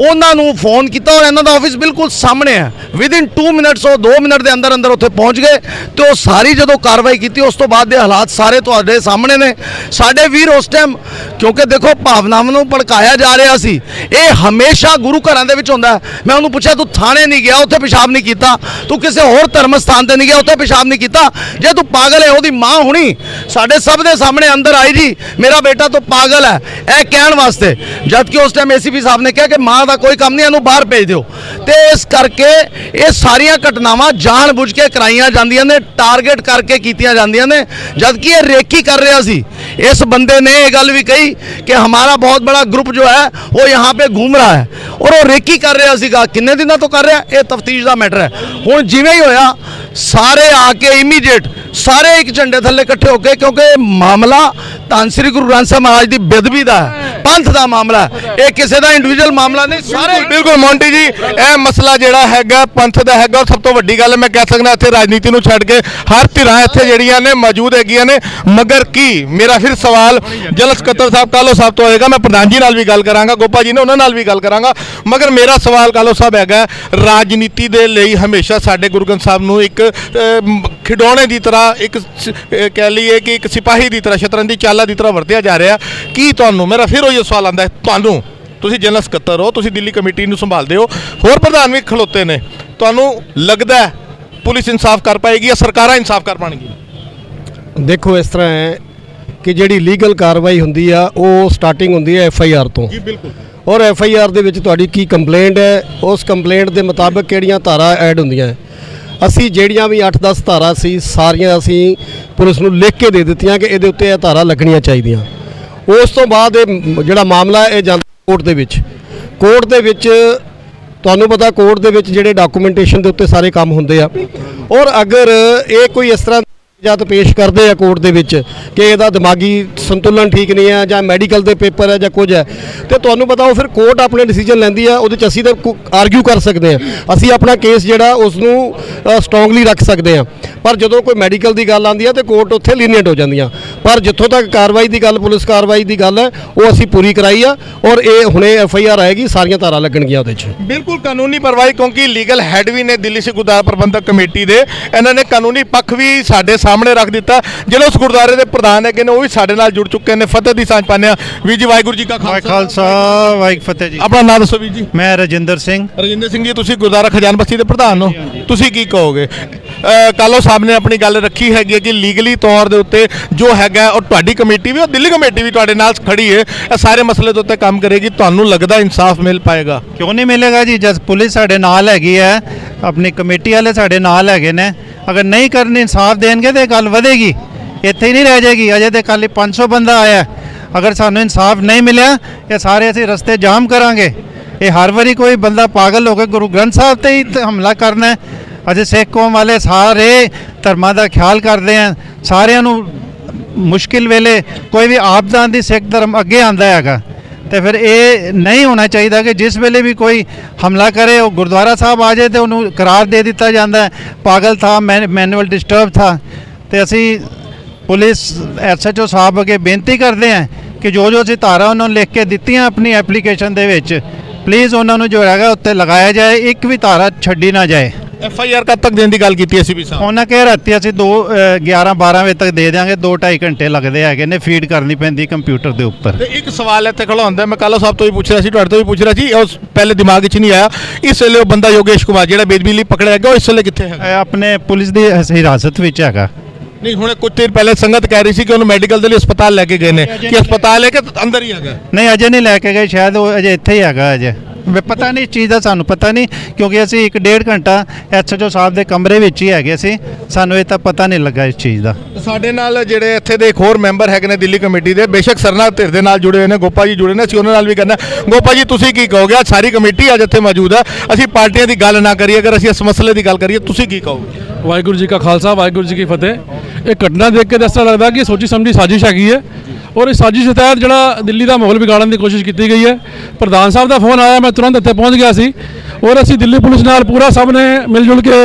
उन्होंने फोन किया और इन्हों का ऑफिस बिल्कुल सामने है। विदिन 2 मिनट्स और 2 मिनट के अंदर अंदर उत्थे पहुँच गए तो सारी जो कार्रवाई की, उस तो बाद के हालात सारे तुहाडे सामने ने। साडे वीर उस टाइम, क्योंकि देखो भावनावां नूं भड़काया जा रहा सी, ये हमेशा गुरु घरां दे विच हुंदा है। मैं उन्होंने पूछा तू थाने नहीं गया, उत्थे पेशाब नहीं किया, तू किसी होर धर्म स्थान ते नहीं गया, उत्थे पेशाब नहीं किया? जे तू पागल है, उसदी माँ हुणी साडे सब दे सामने अंदर आई जी मेरा बेटा तो पागल है, यह कहण वास्ते, जबकि उस टाइम ACP साहब ने कहा कि माँ ਦਾ ਕੋਈ ਕੰਮ ਨਹੀਂ, ਇਹਨੂੰ ਬਾਹਰ ਭੇਜ ਦਿਓ। ਤੇ ਇਸ ਕਰਕੇ ਇਹ ਸਾਰੀਆਂ ਘਟਨਾਵਾਂ ਜਾਣ-ਬੁੱਝ ਕੇ ਕਰਾਈਆਂ ਜਾਂਦੀਆਂ ਨੇ, ਟਾਰਗੇਟ ਕਰਕੇ ਕੀਤੀਆਂ ਜਾਂਦੀਆਂ ਨੇ, जबकि ये रेकी कर रहा सी। इस बंदे ने ये गल भी कही कि हमारा बहुत बड़ा ग्रुप जो है वो यहाँ पे घूम रहा है और वो रेकी कर रहा सीगा। किन्ने दिनों तो कर रहा, ये तफ्तीश का मैटर है। हुण जिवें ही होया सारे आके इमीडिएट सारे एक झंडे थल्ले इकट्ठे होके, क्योंकि मामला धन श्री गुरु ग्रंथ साहब महाराज की बेदबी का है, पंथ का मामला है, ये किसी का इंडिविजुअल मामला नहीं। सारे ਬਿਲਕੁਲ ਮੌਂਟੀ ਜੀ, ਇਹ ਮਸਲਾ ਜਿਹੜਾ ਹੈਗਾ ਪੰਥ ਦਾ ਹੈਗਾ। ਸਭ ਤੋਂ ਵੱਡੀ ਗੱਲ ਮੈਂ ਕਹਿ ਸਕਦਾ ਇੱਥੇ ਰਾਜਨੀਤੀ ਨੂੰ ਛੱਡ ਕੇ ਹਰ ਧਿਰਾਂ ਇੱਥੇ ਜਿਹੜੀਆਂ ਨੇ ਮੌਜੂਦ ਹੈਗੀਆਂ ਨੇ। ਮਗਰ ਕੀ ਮੇਰਾ ਫਿਰ ਸਵਾਲ ਜਨਰਲ ਸਕੱਤਰ ਸਾਹਿਬ ਕਾਲੋ ਸਾਹਿਬ ਤੋਂ ਹੋਏਗਾ। ਮੈਂ ਪ੍ਰਧਾਨ ਜੀ ਨਾਲ ਵੀ ਗੱਲ ਕਰਾਂਗਾ, ਗੋਪਾ ਜੀ ਨੇ ਉਹਨਾਂ ਨਾਲ ਵੀ ਗੱਲ ਕਰਾਂਗਾ। ਮਗਰ ਮੇਰਾ ਸਵਾਲ ਕਾਲੋ ਸਾਹਿਬ ਹੈਗਾ, ਰਾਜਨੀਤੀ ਦੇ ਲਈ ਹਮੇਸ਼ਾ ਸਾਡੇ ਗੁਰੂ ਗ੍ਰੰਥ ਸਾਹਿਬ ਨੂੰ ਇੱਕ ਖਿਡੌਣੇ ਦੀ ਤਰ੍ਹਾਂ, ਇੱਕ ਕਹਿ ਲਈਏ ਕਿ ਇੱਕ ਸਿਪਾਹੀ ਦੀ ਤਰ੍ਹਾਂ, ਸ਼ਤਰੰਜ ਦੀ ਚਾਲਾਂ ਦੀ ਤਰ੍ਹਾਂ ਵਰਤਿਆ ਜਾ ਰਿਹਾ। ਕੀ ਤੁਹਾਨੂੰ, ਮੇਰਾ ਫਿਰ ਉਹ ਸਵਾਲ ਆਉਂਦਾ ਹੈ, ਤੁਹਾਨੂੰ, ਤੁਸੀਂ ਜਨਰਲ ਸਕੱਤਰ ਹੋ, ਤੁਸੀਂ ਦਿੱਲੀ ਕਮੇਟੀ ਨੂੰ ਸੰਭਾਲਦੇ ਹੋ, ਹੋਰ ਪ੍ਰਧਾਨ ਵੀ ਖਲੋਤੇ ਨੇ, ਤੁਹਾਨੂੰ ਲੱਗਦਾ ਹੈ ਪੁਲਿਸ ਇਨਸਾਫ ਕਰ ਪਾਏਗੀ ਜਾਂ ਸਰਕਾਰਾਂ ਇਨਸਾਫ ਕਰ ਪਾਣਗੀਆਂ? ਦੇਖੋ ਇਸ ਤਰ੍ਹਾਂ ਹੈ ਕਿ ਜਿਹੜੀ ਲੀਗਲ ਕਾਰਵਾਈ ਹੁੰਦੀ ਆ ਉਹ ਸਟਾਰਟਿੰਗ ਹੁੰਦੀ ਹੈ FIR ਤੋਂ। ਜੀ ਬਿਲਕੁਲ। ਔਰ FIR ਦੇ ਵਿੱਚ ਤੁਹਾਡੀ ਕੀ ਕੰਪਲੇਂਟ ਹੈ, ਉਸ ਕੰਪਲੇਂਟ ਦੇ ਮੁਤਾਬਕ ਕਿਹੜੀਆਂ ਧਾਰਾ ਐਡ ਹੁੰਦੀਆਂ ਹੈ। ਅਸੀਂ ਜਿਹੜੀਆਂ ਵੀ 8-10 ਧਾਰਾ ਸੀ ਸਾਰੀਆਂ ਅਸੀਂ ਪੁਲਿਸ ਨੂੰ ਲਿਖ ਕੇ ਦੇ ਦਿੱਤੀਆਂ ਕਿ ਇਹਦੇ ਉੱਤੇ ਇਹ ਧਾਰਾ ਲੱਗਣੀਆਂ ਚਾਹੀਦੀਆਂ। ਉਸ ਤੋਂ ਬਾਅਦ ਇਹ ਜਿਹੜਾ ਮਾਮਲਾ ਇਹ ਜਾਂਦਾ ਕੋਰਟ ਦੇ ਵਿੱਚ। ਕੋਰਟ ਦੇ ਵਿੱਚ ਤੁਹਾਨੂੰ ਪਤਾ, ਕੋਰਟ ਦੇ ਵਿੱਚ ਜਿਹੜੇ ਡਾਕੂਮੈਂਟੇਸ਼ਨ ਦੇ ਉੱਤੇ ਸਾਰੇ ਕੰਮ ਹੁੰਦੇ ਆ। ਔਰ ਅਗਰ ਇਹ ਕੋਈ ਇਸ ਤਰ੍ਹਾਂ ਜਦ ਪੇਸ਼ ਕਰਦੇ ਆ ਕੋਰਟ ਦੇ ਵਿੱਚ ਕਿ ਇਹਦਾ ਦਿਮਾਗੀ ਸੰਤੁਲਨ ਠੀਕ ਨਹੀਂ ਹੈ ਜਾਂ ਮੈਡੀਕਲ ਦੇ ਪੇਪਰ ਹੈ ਜਾਂ ਕੁਝ ਹੈ, ਤੇ ਤੁਹਾਨੂੰ ਪਤਾ ਉਹ ਫਿਰ ਕੋਰਟ ਆਪਣੇ ਡਿਸੀਜਨ ਲੈਂਦੀ ਆ। ਉਹਦੇ 'ਚ ਅਸੀਂ ਤਾਂ ਆਰਗਿਊ ਕਰ ਸਕਦੇ ਹਾਂ, ਅਸੀਂ ਆਪਣਾ ਕੇਸ ਜਿਹੜਾ ਉਸ ਨੂੰ ਸਟਰੋਂਗਲੀ ਰੱਖ ਸਕਦੇ ਹਾਂ। ਪਰ ਜਦੋਂ ਕੋਈ ਮੈਡੀਕਲ ਦੀ ਗੱਲ ਆਉਂਦੀ ਹੈ ਤੇ ਕੋਰਟ ਉੱਥੇ ਲੀਨੀਅੰਟ ਹੋ ਜਾਂਦੀਆਂ। ਪਰ ਜਿੱਥੋਂ ਤੱਕ ਕਾਰਵਾਈ ਦੀ ਗੱਲ, ਪੁਲਿਸ ਕਾਰਵਾਈ ਦੀ ਗੱਲ ਹੈ, ਉਹ ਅਸੀਂ ਪੂਰੀ ਕਰਾਈ ਆ। ਔਰ ਇਹ ਹੁਣੇ FIR ਆਏਗੀ, ਸਾਰੀਆਂ ਧਾਰਾ ਲੱਗਣਗੀਆਂ ਉਹਦੇ 'ਚ। ਬਿਲਕੁਲ ਕਾਨੂੰਨੀ ਕਾਰਵਾਈ, ਕਿਉਂਕਿ ਲੀਗਲ ਹੈਡ ਵੀ ਨੇ ਦਿੱਲੀ ਸਿੱਖ ਗੁਰਦੁਆਰਾ ਪ੍ਰਬੰਧਕ ਕਮੇਟੀ ਦੇ, ਇਹਨਾਂ ਨੇ ਕਾਨੂੰਨੀ ਪੱਖ ਵੀ ਸਾਡੇ ਸਾਹਮਣੇ ਰੱਖ ਦਿੱਤਾ। ਜਿਹੜੇ ਉਸ ਗੁਰਦੁਆਰੇ ਦੇ ਪ੍ਰਧਾਨ ਹੈਗੇ ਨੇ ਉਹ ਵੀ ਸਾਡੇ ਨਾਲ ਜੁੜ ਚੁੱਕੇ ਨੇ। ਫਤਿਹ ਦੀ ਸਾਂਝ ਪਾਉਂਦੇ ਹਾਂ। ਵੀਰ ਜੀ ਵਾਹਿਗੁਰੂ ਜੀ ਕਾ ਖਾਲਸਾ ਵਾਹਿਗੁਰੂ ਫਤਿਹ ਜੀ। ਆਪਣਾ ਨਾਮ ਦੱਸੋ ਵੀਰ ਜੀ। ਮੈਂ ਰਜਿੰਦਰ ਸਿੰਘ ਜੀ, ਤੁਸੀਂ ਗੁਰਦੁਆਰਾ ਖਜਾਨ ਬਸਤੀ ਦੇ ਪ੍ਰਧਾਨ ਹੋ, ਤੁਸੀਂ ਕੀ ਕਹੋਗੇ? ਕਾਲੋ ਸਾਹਿਬ ਨੇ ਆਪਣੀ ਗੱਲ ਰੱਖੀ ਹੈਗੀ ਹੈ ਕਿ ਲੀਗਲੀ ਤੌਰ ਦੇ ਉੱਤੇ ਜੋ ਹੈਗਾ, ਔਰ ਤੁਹਾਡੀ ਕਮੇਟੀ ਵੀ, ਔਰ ਦਿੱਲੀ ਕਮੇਟੀ ਵੀ ਤੁਹਾਡੇ ਨਾਲ ਖੜੀ ਹੈ, ਇਹ ਸਾਰੇ ਮਸਲੇ ਦੇ ਉੱਤੇ ਕੰਮ ਕਰੇਗੀ। ਤੁਹਾਨੂੰ ਲੱਗਦਾ ਇਨਸਾਫ ਮਿਲ ਪਾਏਗਾ? ਕਿਉਂ ਨਹੀਂ ਮਿਲੇਗਾ ਜੀ, ਜਦ ਪੁਲਿਸ ਸਾਡੇ ਨਾਲ ਹੈਗੀ ਹੈ, ਆਪਣੀ ਕਮੇਟੀ ਵਾਲੇ ਸਾਡੇ ਨਾਲ ਹੈਗੇ ਨੇ। ਅਗਰ ਨਹੀਂ ਕਰਨੀ, ਇਨਸਾਫ ਦੇਣਗੇ ਤਾਂ ਗੱਲ ਵਧੇਗੀ, ਇੱਥੇ ਹੀ ਨਹੀਂ ਰਹਿ ਜਾਏਗੀ। ਅਜੇ ਤੇ ਕੱਲ 500 ਬੰਦਾ ਆਇਆ। ਅਗਰ ਸਾਨੂੰ ਇਨਸਾਫ ਨਹੀਂ ਮਿਲਿਆ ਇਹ ਸਾਰੇ ਅਸੀਂ ਰਸਤੇ ਜਾਮ ਕਰਾਂਗੇ। ਇਹ ਹਰ ਵਾਰੀ ਕੋਈ ਬੰਦਾ ਪਾਗਲ ਹੋ ਕੇ ਗੁਰੂ ਗ੍ਰੰਥ ਸਾਹਿਬ ਤੇ ਹੀ ਹਮਲਾ ਕਰਨਾ ਹੈ। ਅਸੀਂ ਸਿੱਖ ਕੌਮ ਵਾਲੇ ਸਾਰੇ ਧਰਮਾਂ ਦਾ ਖਿਆਲ ਕਰਦੇ ਹਾਂ, ਸਾਰਿਆਂ ਨੂੰ ਮੁਸ਼ਕਿਲ ਵੇਲੇ ਕੋਈ ਵੀ ਆਪਦਾ ਦੀ ਸਿੱਖ ਧਰਮ ਅੱਗੇ ਆਂਦਾ ਹੈਗਾ। ਤੇ ਫਿਰ ਇਹ ਨਹੀਂ ਹੋਣਾ ਚਾਹੀਦਾ ਕਿ ਜਿਸ ਵੇਲੇ ਵੀ ਕੋਈ ਹਮਲਾ ਕਰੇ ਉਹ ਗੁਰਦੁਆਰਾ ਸਾਹਿਬ ਆ ਜਾਏ ਤੇ ਉਹਨੂੰ ਕਰਾਰ ਦੇ ਦਿੱਤਾ ਜਾਂਦਾ ਹੈ ਪਾਗਲ ਥਾ, ਮੈਨੂਅਲ ਡਿਸਟਰਬ ਥਾ। ਤੇ ਅਸੀਂ ਪੁਲਿਸ SHO ਸਾਹਿਬ ਅੱਗੇ ਬੇਨਤੀ ਕਰਦੇ ਹਾਂ ਕਿ ਜੋ ਅਸੀਂ ਧਾਰਾ ਉਹਨਾਂ ਨੂੰ ਲਿਖ ਕੇ ਦਿੱਤੀਆਂ ਆਪਣੀ ਐਪਲੀਕੇਸ਼ਨ ਦੇ ਵਿੱਚ, ਪਲੀਜ਼ ਉਹਨਾਂ ਨੂੰ ਜੋ ਹੈਗਾ ਉੱਤੇ ਲਗਾਇਆ ਜਾਏ, ਇੱਕ ਵੀ ਧਾਰਾ ਛੱਡੀ ਨਾ ਜਾਏ। FIR ਕਦ ਤੱਕ ਦੇਣ ਦੀ ਗੱਲ ਕੀਤੀ ਸੀ ਵੀ ਸਾਹਿਬ? ਉਹਨਾਂ ਕਹਿ ਰਾਤੀ ਅਸੀਂ 11-12 ਵਜੇ ਤੱਕ ਦੇ ਦਿਆਂਗੇ। 2-2.5 ਘੰਟੇ ਲੱਗਦੇ ਹੈਗੇ ਨੇ, ਫੀਡ ਕਰਨੀ ਪੈਂਦੀ ਕੰਪਿਊਟਰ ਦੇ ਉੱਪਰ। ਤੇ ਇੱਕ ਸਵਾਲ ਇੱਥੇ ਖੜਾ ਹੁੰਦਾ, ਮੈਂ ਕਾਲੋ ਸਾਹਿਬ ਤੋਂ ਵੀ ਪੁੱਛ ਰਿਹਾ ਸੀ, ਤੁਹਾਡੇ ਤੋਂ ਵੀ ਪੁੱਛ ਰਿਹਾ ਸੀ, ਉਸ ਪਹਿਲੇ ਦਿਮਾਗ 'ਚ ਨਹੀਂ ਆਇਆ। ਇਸ ਵੇਲੇ ਉਹ ਬੰਦਾ ਯੋਗੇਸ਼ ਕੁਮਾਰ ਜਿਹੜਾ ਬੇਦਬੀ ਲਈ ਪਕੜਿਆ ਗਿਆ, ਉਹ ਇਸ ਵੇਲੇ ਕਿੱਥੇ ਹੈਗਾ? ਆਪਣੇ ਪੁਲਿਸ ਦੀ ਹਿਰਾਸਤ ਵਿੱਚ ਹੈਗਾ। ਨਹੀਂ, ਹੁਣੇ ਕੁਝ ਦੇਰ ਪਹਿਲੇ ਸੰਗਤ ਕਹਿ ਰਹੀ ਸੀ ਕਿ ਉਹਨੂੰ ਮੈਡੀਕਲ ਦੇ ਲਈ ਹਸਪਤਾਲ ਲੈ ਕੇ ਗਏ ਨੇ, ਕਿ ਹਸਪਤਾਲ ਲੈ ਕੇ ਅੰਦਰ ਹੀ ਹੈਗਾ? ਨਹੀਂ, ਅਜੇ ਨਹੀਂ ਲੈ ਕੇ ਗਏ, ਸ਼ਾਇਦ ਉਹ ਅਜੇ ਇੱਥੇ ਹੀ ਹੈਗਾ। ਅਜੇ ਪਤਾ ਨਹੀਂ ਇਸ ਚੀਜ਼ ਦਾ, ਸਾਨੂੰ ਪਤਾ ਨਹੀਂ, ਕਿਉਂਕਿ ਅਸੀਂ 1-1.5 ਘੰਟਾ SHO ਸਾਹਿਬ ਦੇ ਕਮਰੇ ਵਿੱਚ ਹੀ ਹੈਗੇ ਸੀ, ਸਾਨੂੰ ਇਹ ਤਾਂ ਪਤਾ ਨਹੀਂ ਲੱਗਾ ਇਸ ਚੀਜ਼ ਦਾ। ਸਾਡੇ ਨਾਲ ਜਿਹੜੇ ਇੱਥੇ ਦੇ ਇੱਕ ਹੋਰ ਮੈਂਬਰ ਹੈਗੇ ਨੇ ਦਿੱਲੀ ਕਮੇਟੀ ਦੇ, ਬੇਸ਼ੱਕ ਸਰਨਾ ਧਿਰ ਦੇ ਨਾਲ ਜੁੜੇ ਹੋਏ ਨੇ, ਗੋਪਾ ਜੀ ਜੁੜੇ ਨੇ, ਅਸੀਂ ਉਹਨਾਂ ਨਾਲ ਵੀ ਕਰਨਾ। ਗੋਪਾ ਜੀ, ਤੁਸੀਂ ਕੀ ਕਹੋਗੇ? ਅੱਜ ਸਾਰੀ ਕਮੇਟੀ ਅੱਜ ਇੱਥੇ ਮੌਜੂਦ ਹੈ, ਅਸੀਂ ਪਾਰਟੀਆਂ ਦੀ ਗੱਲ ਨਾ ਕਰੀਏ, ਅਗਰ ਅਸੀਂ ਇਸ ਮਸਲੇ ਦੀ ਗੱਲ ਕਰੀਏ, ਤੁਸੀਂ ਕੀ ਕਹੋਗੇ? ਵਾਹਿਗੁਰੂ ਜੀ ਕਾ ਖਾਲਸਾ ਵਾਹਿਗੁਰੂ ਜੀ ਕੀ ਫਤਿਹ। ਇਹ ਘਟਨਾ ਦੇਖ ਕੇ ਤਾਂ ਇਸ ਤਰ੍ਹਾਂ ਲੱਗਦਾ ਕਿ ਸੋਚੀ ਸਮਝੀ ਸਾਜ਼ਿਸ਼ ਹੈਗੀ ਹੈ, ਔਰ ਇਸ ਸਾਜ਼ਿਸ਼ ਦੇ ਤਹਿਤ ਜਿਹੜਾ ਦਿੱਲੀ ਦਾ ਮਾਹੌਲ ਵਿਗਾੜਨ ਦੀ ਕੋਸ਼ਿਸ਼ ਕੀਤੀ ਗਈ ਹੈ। ਪ੍ਰਧਾਨ ਸਾਹਿਬ ਦਾ ਫੋਨ ਆਇਆ, ਮੈਂ ਤੁਰੰਤ ਇੱਥੇ ਪਹੁੰਚ ਗਿਆ ਸੀ, ਔਰ ਅਸੀਂ ਦਿੱਲੀ ਪੁਲਿਸ ਨਾਲ ਪੂਰਾ ਸਭ ਨੇ ਮਿਲ ਜੁਲ ਕੇ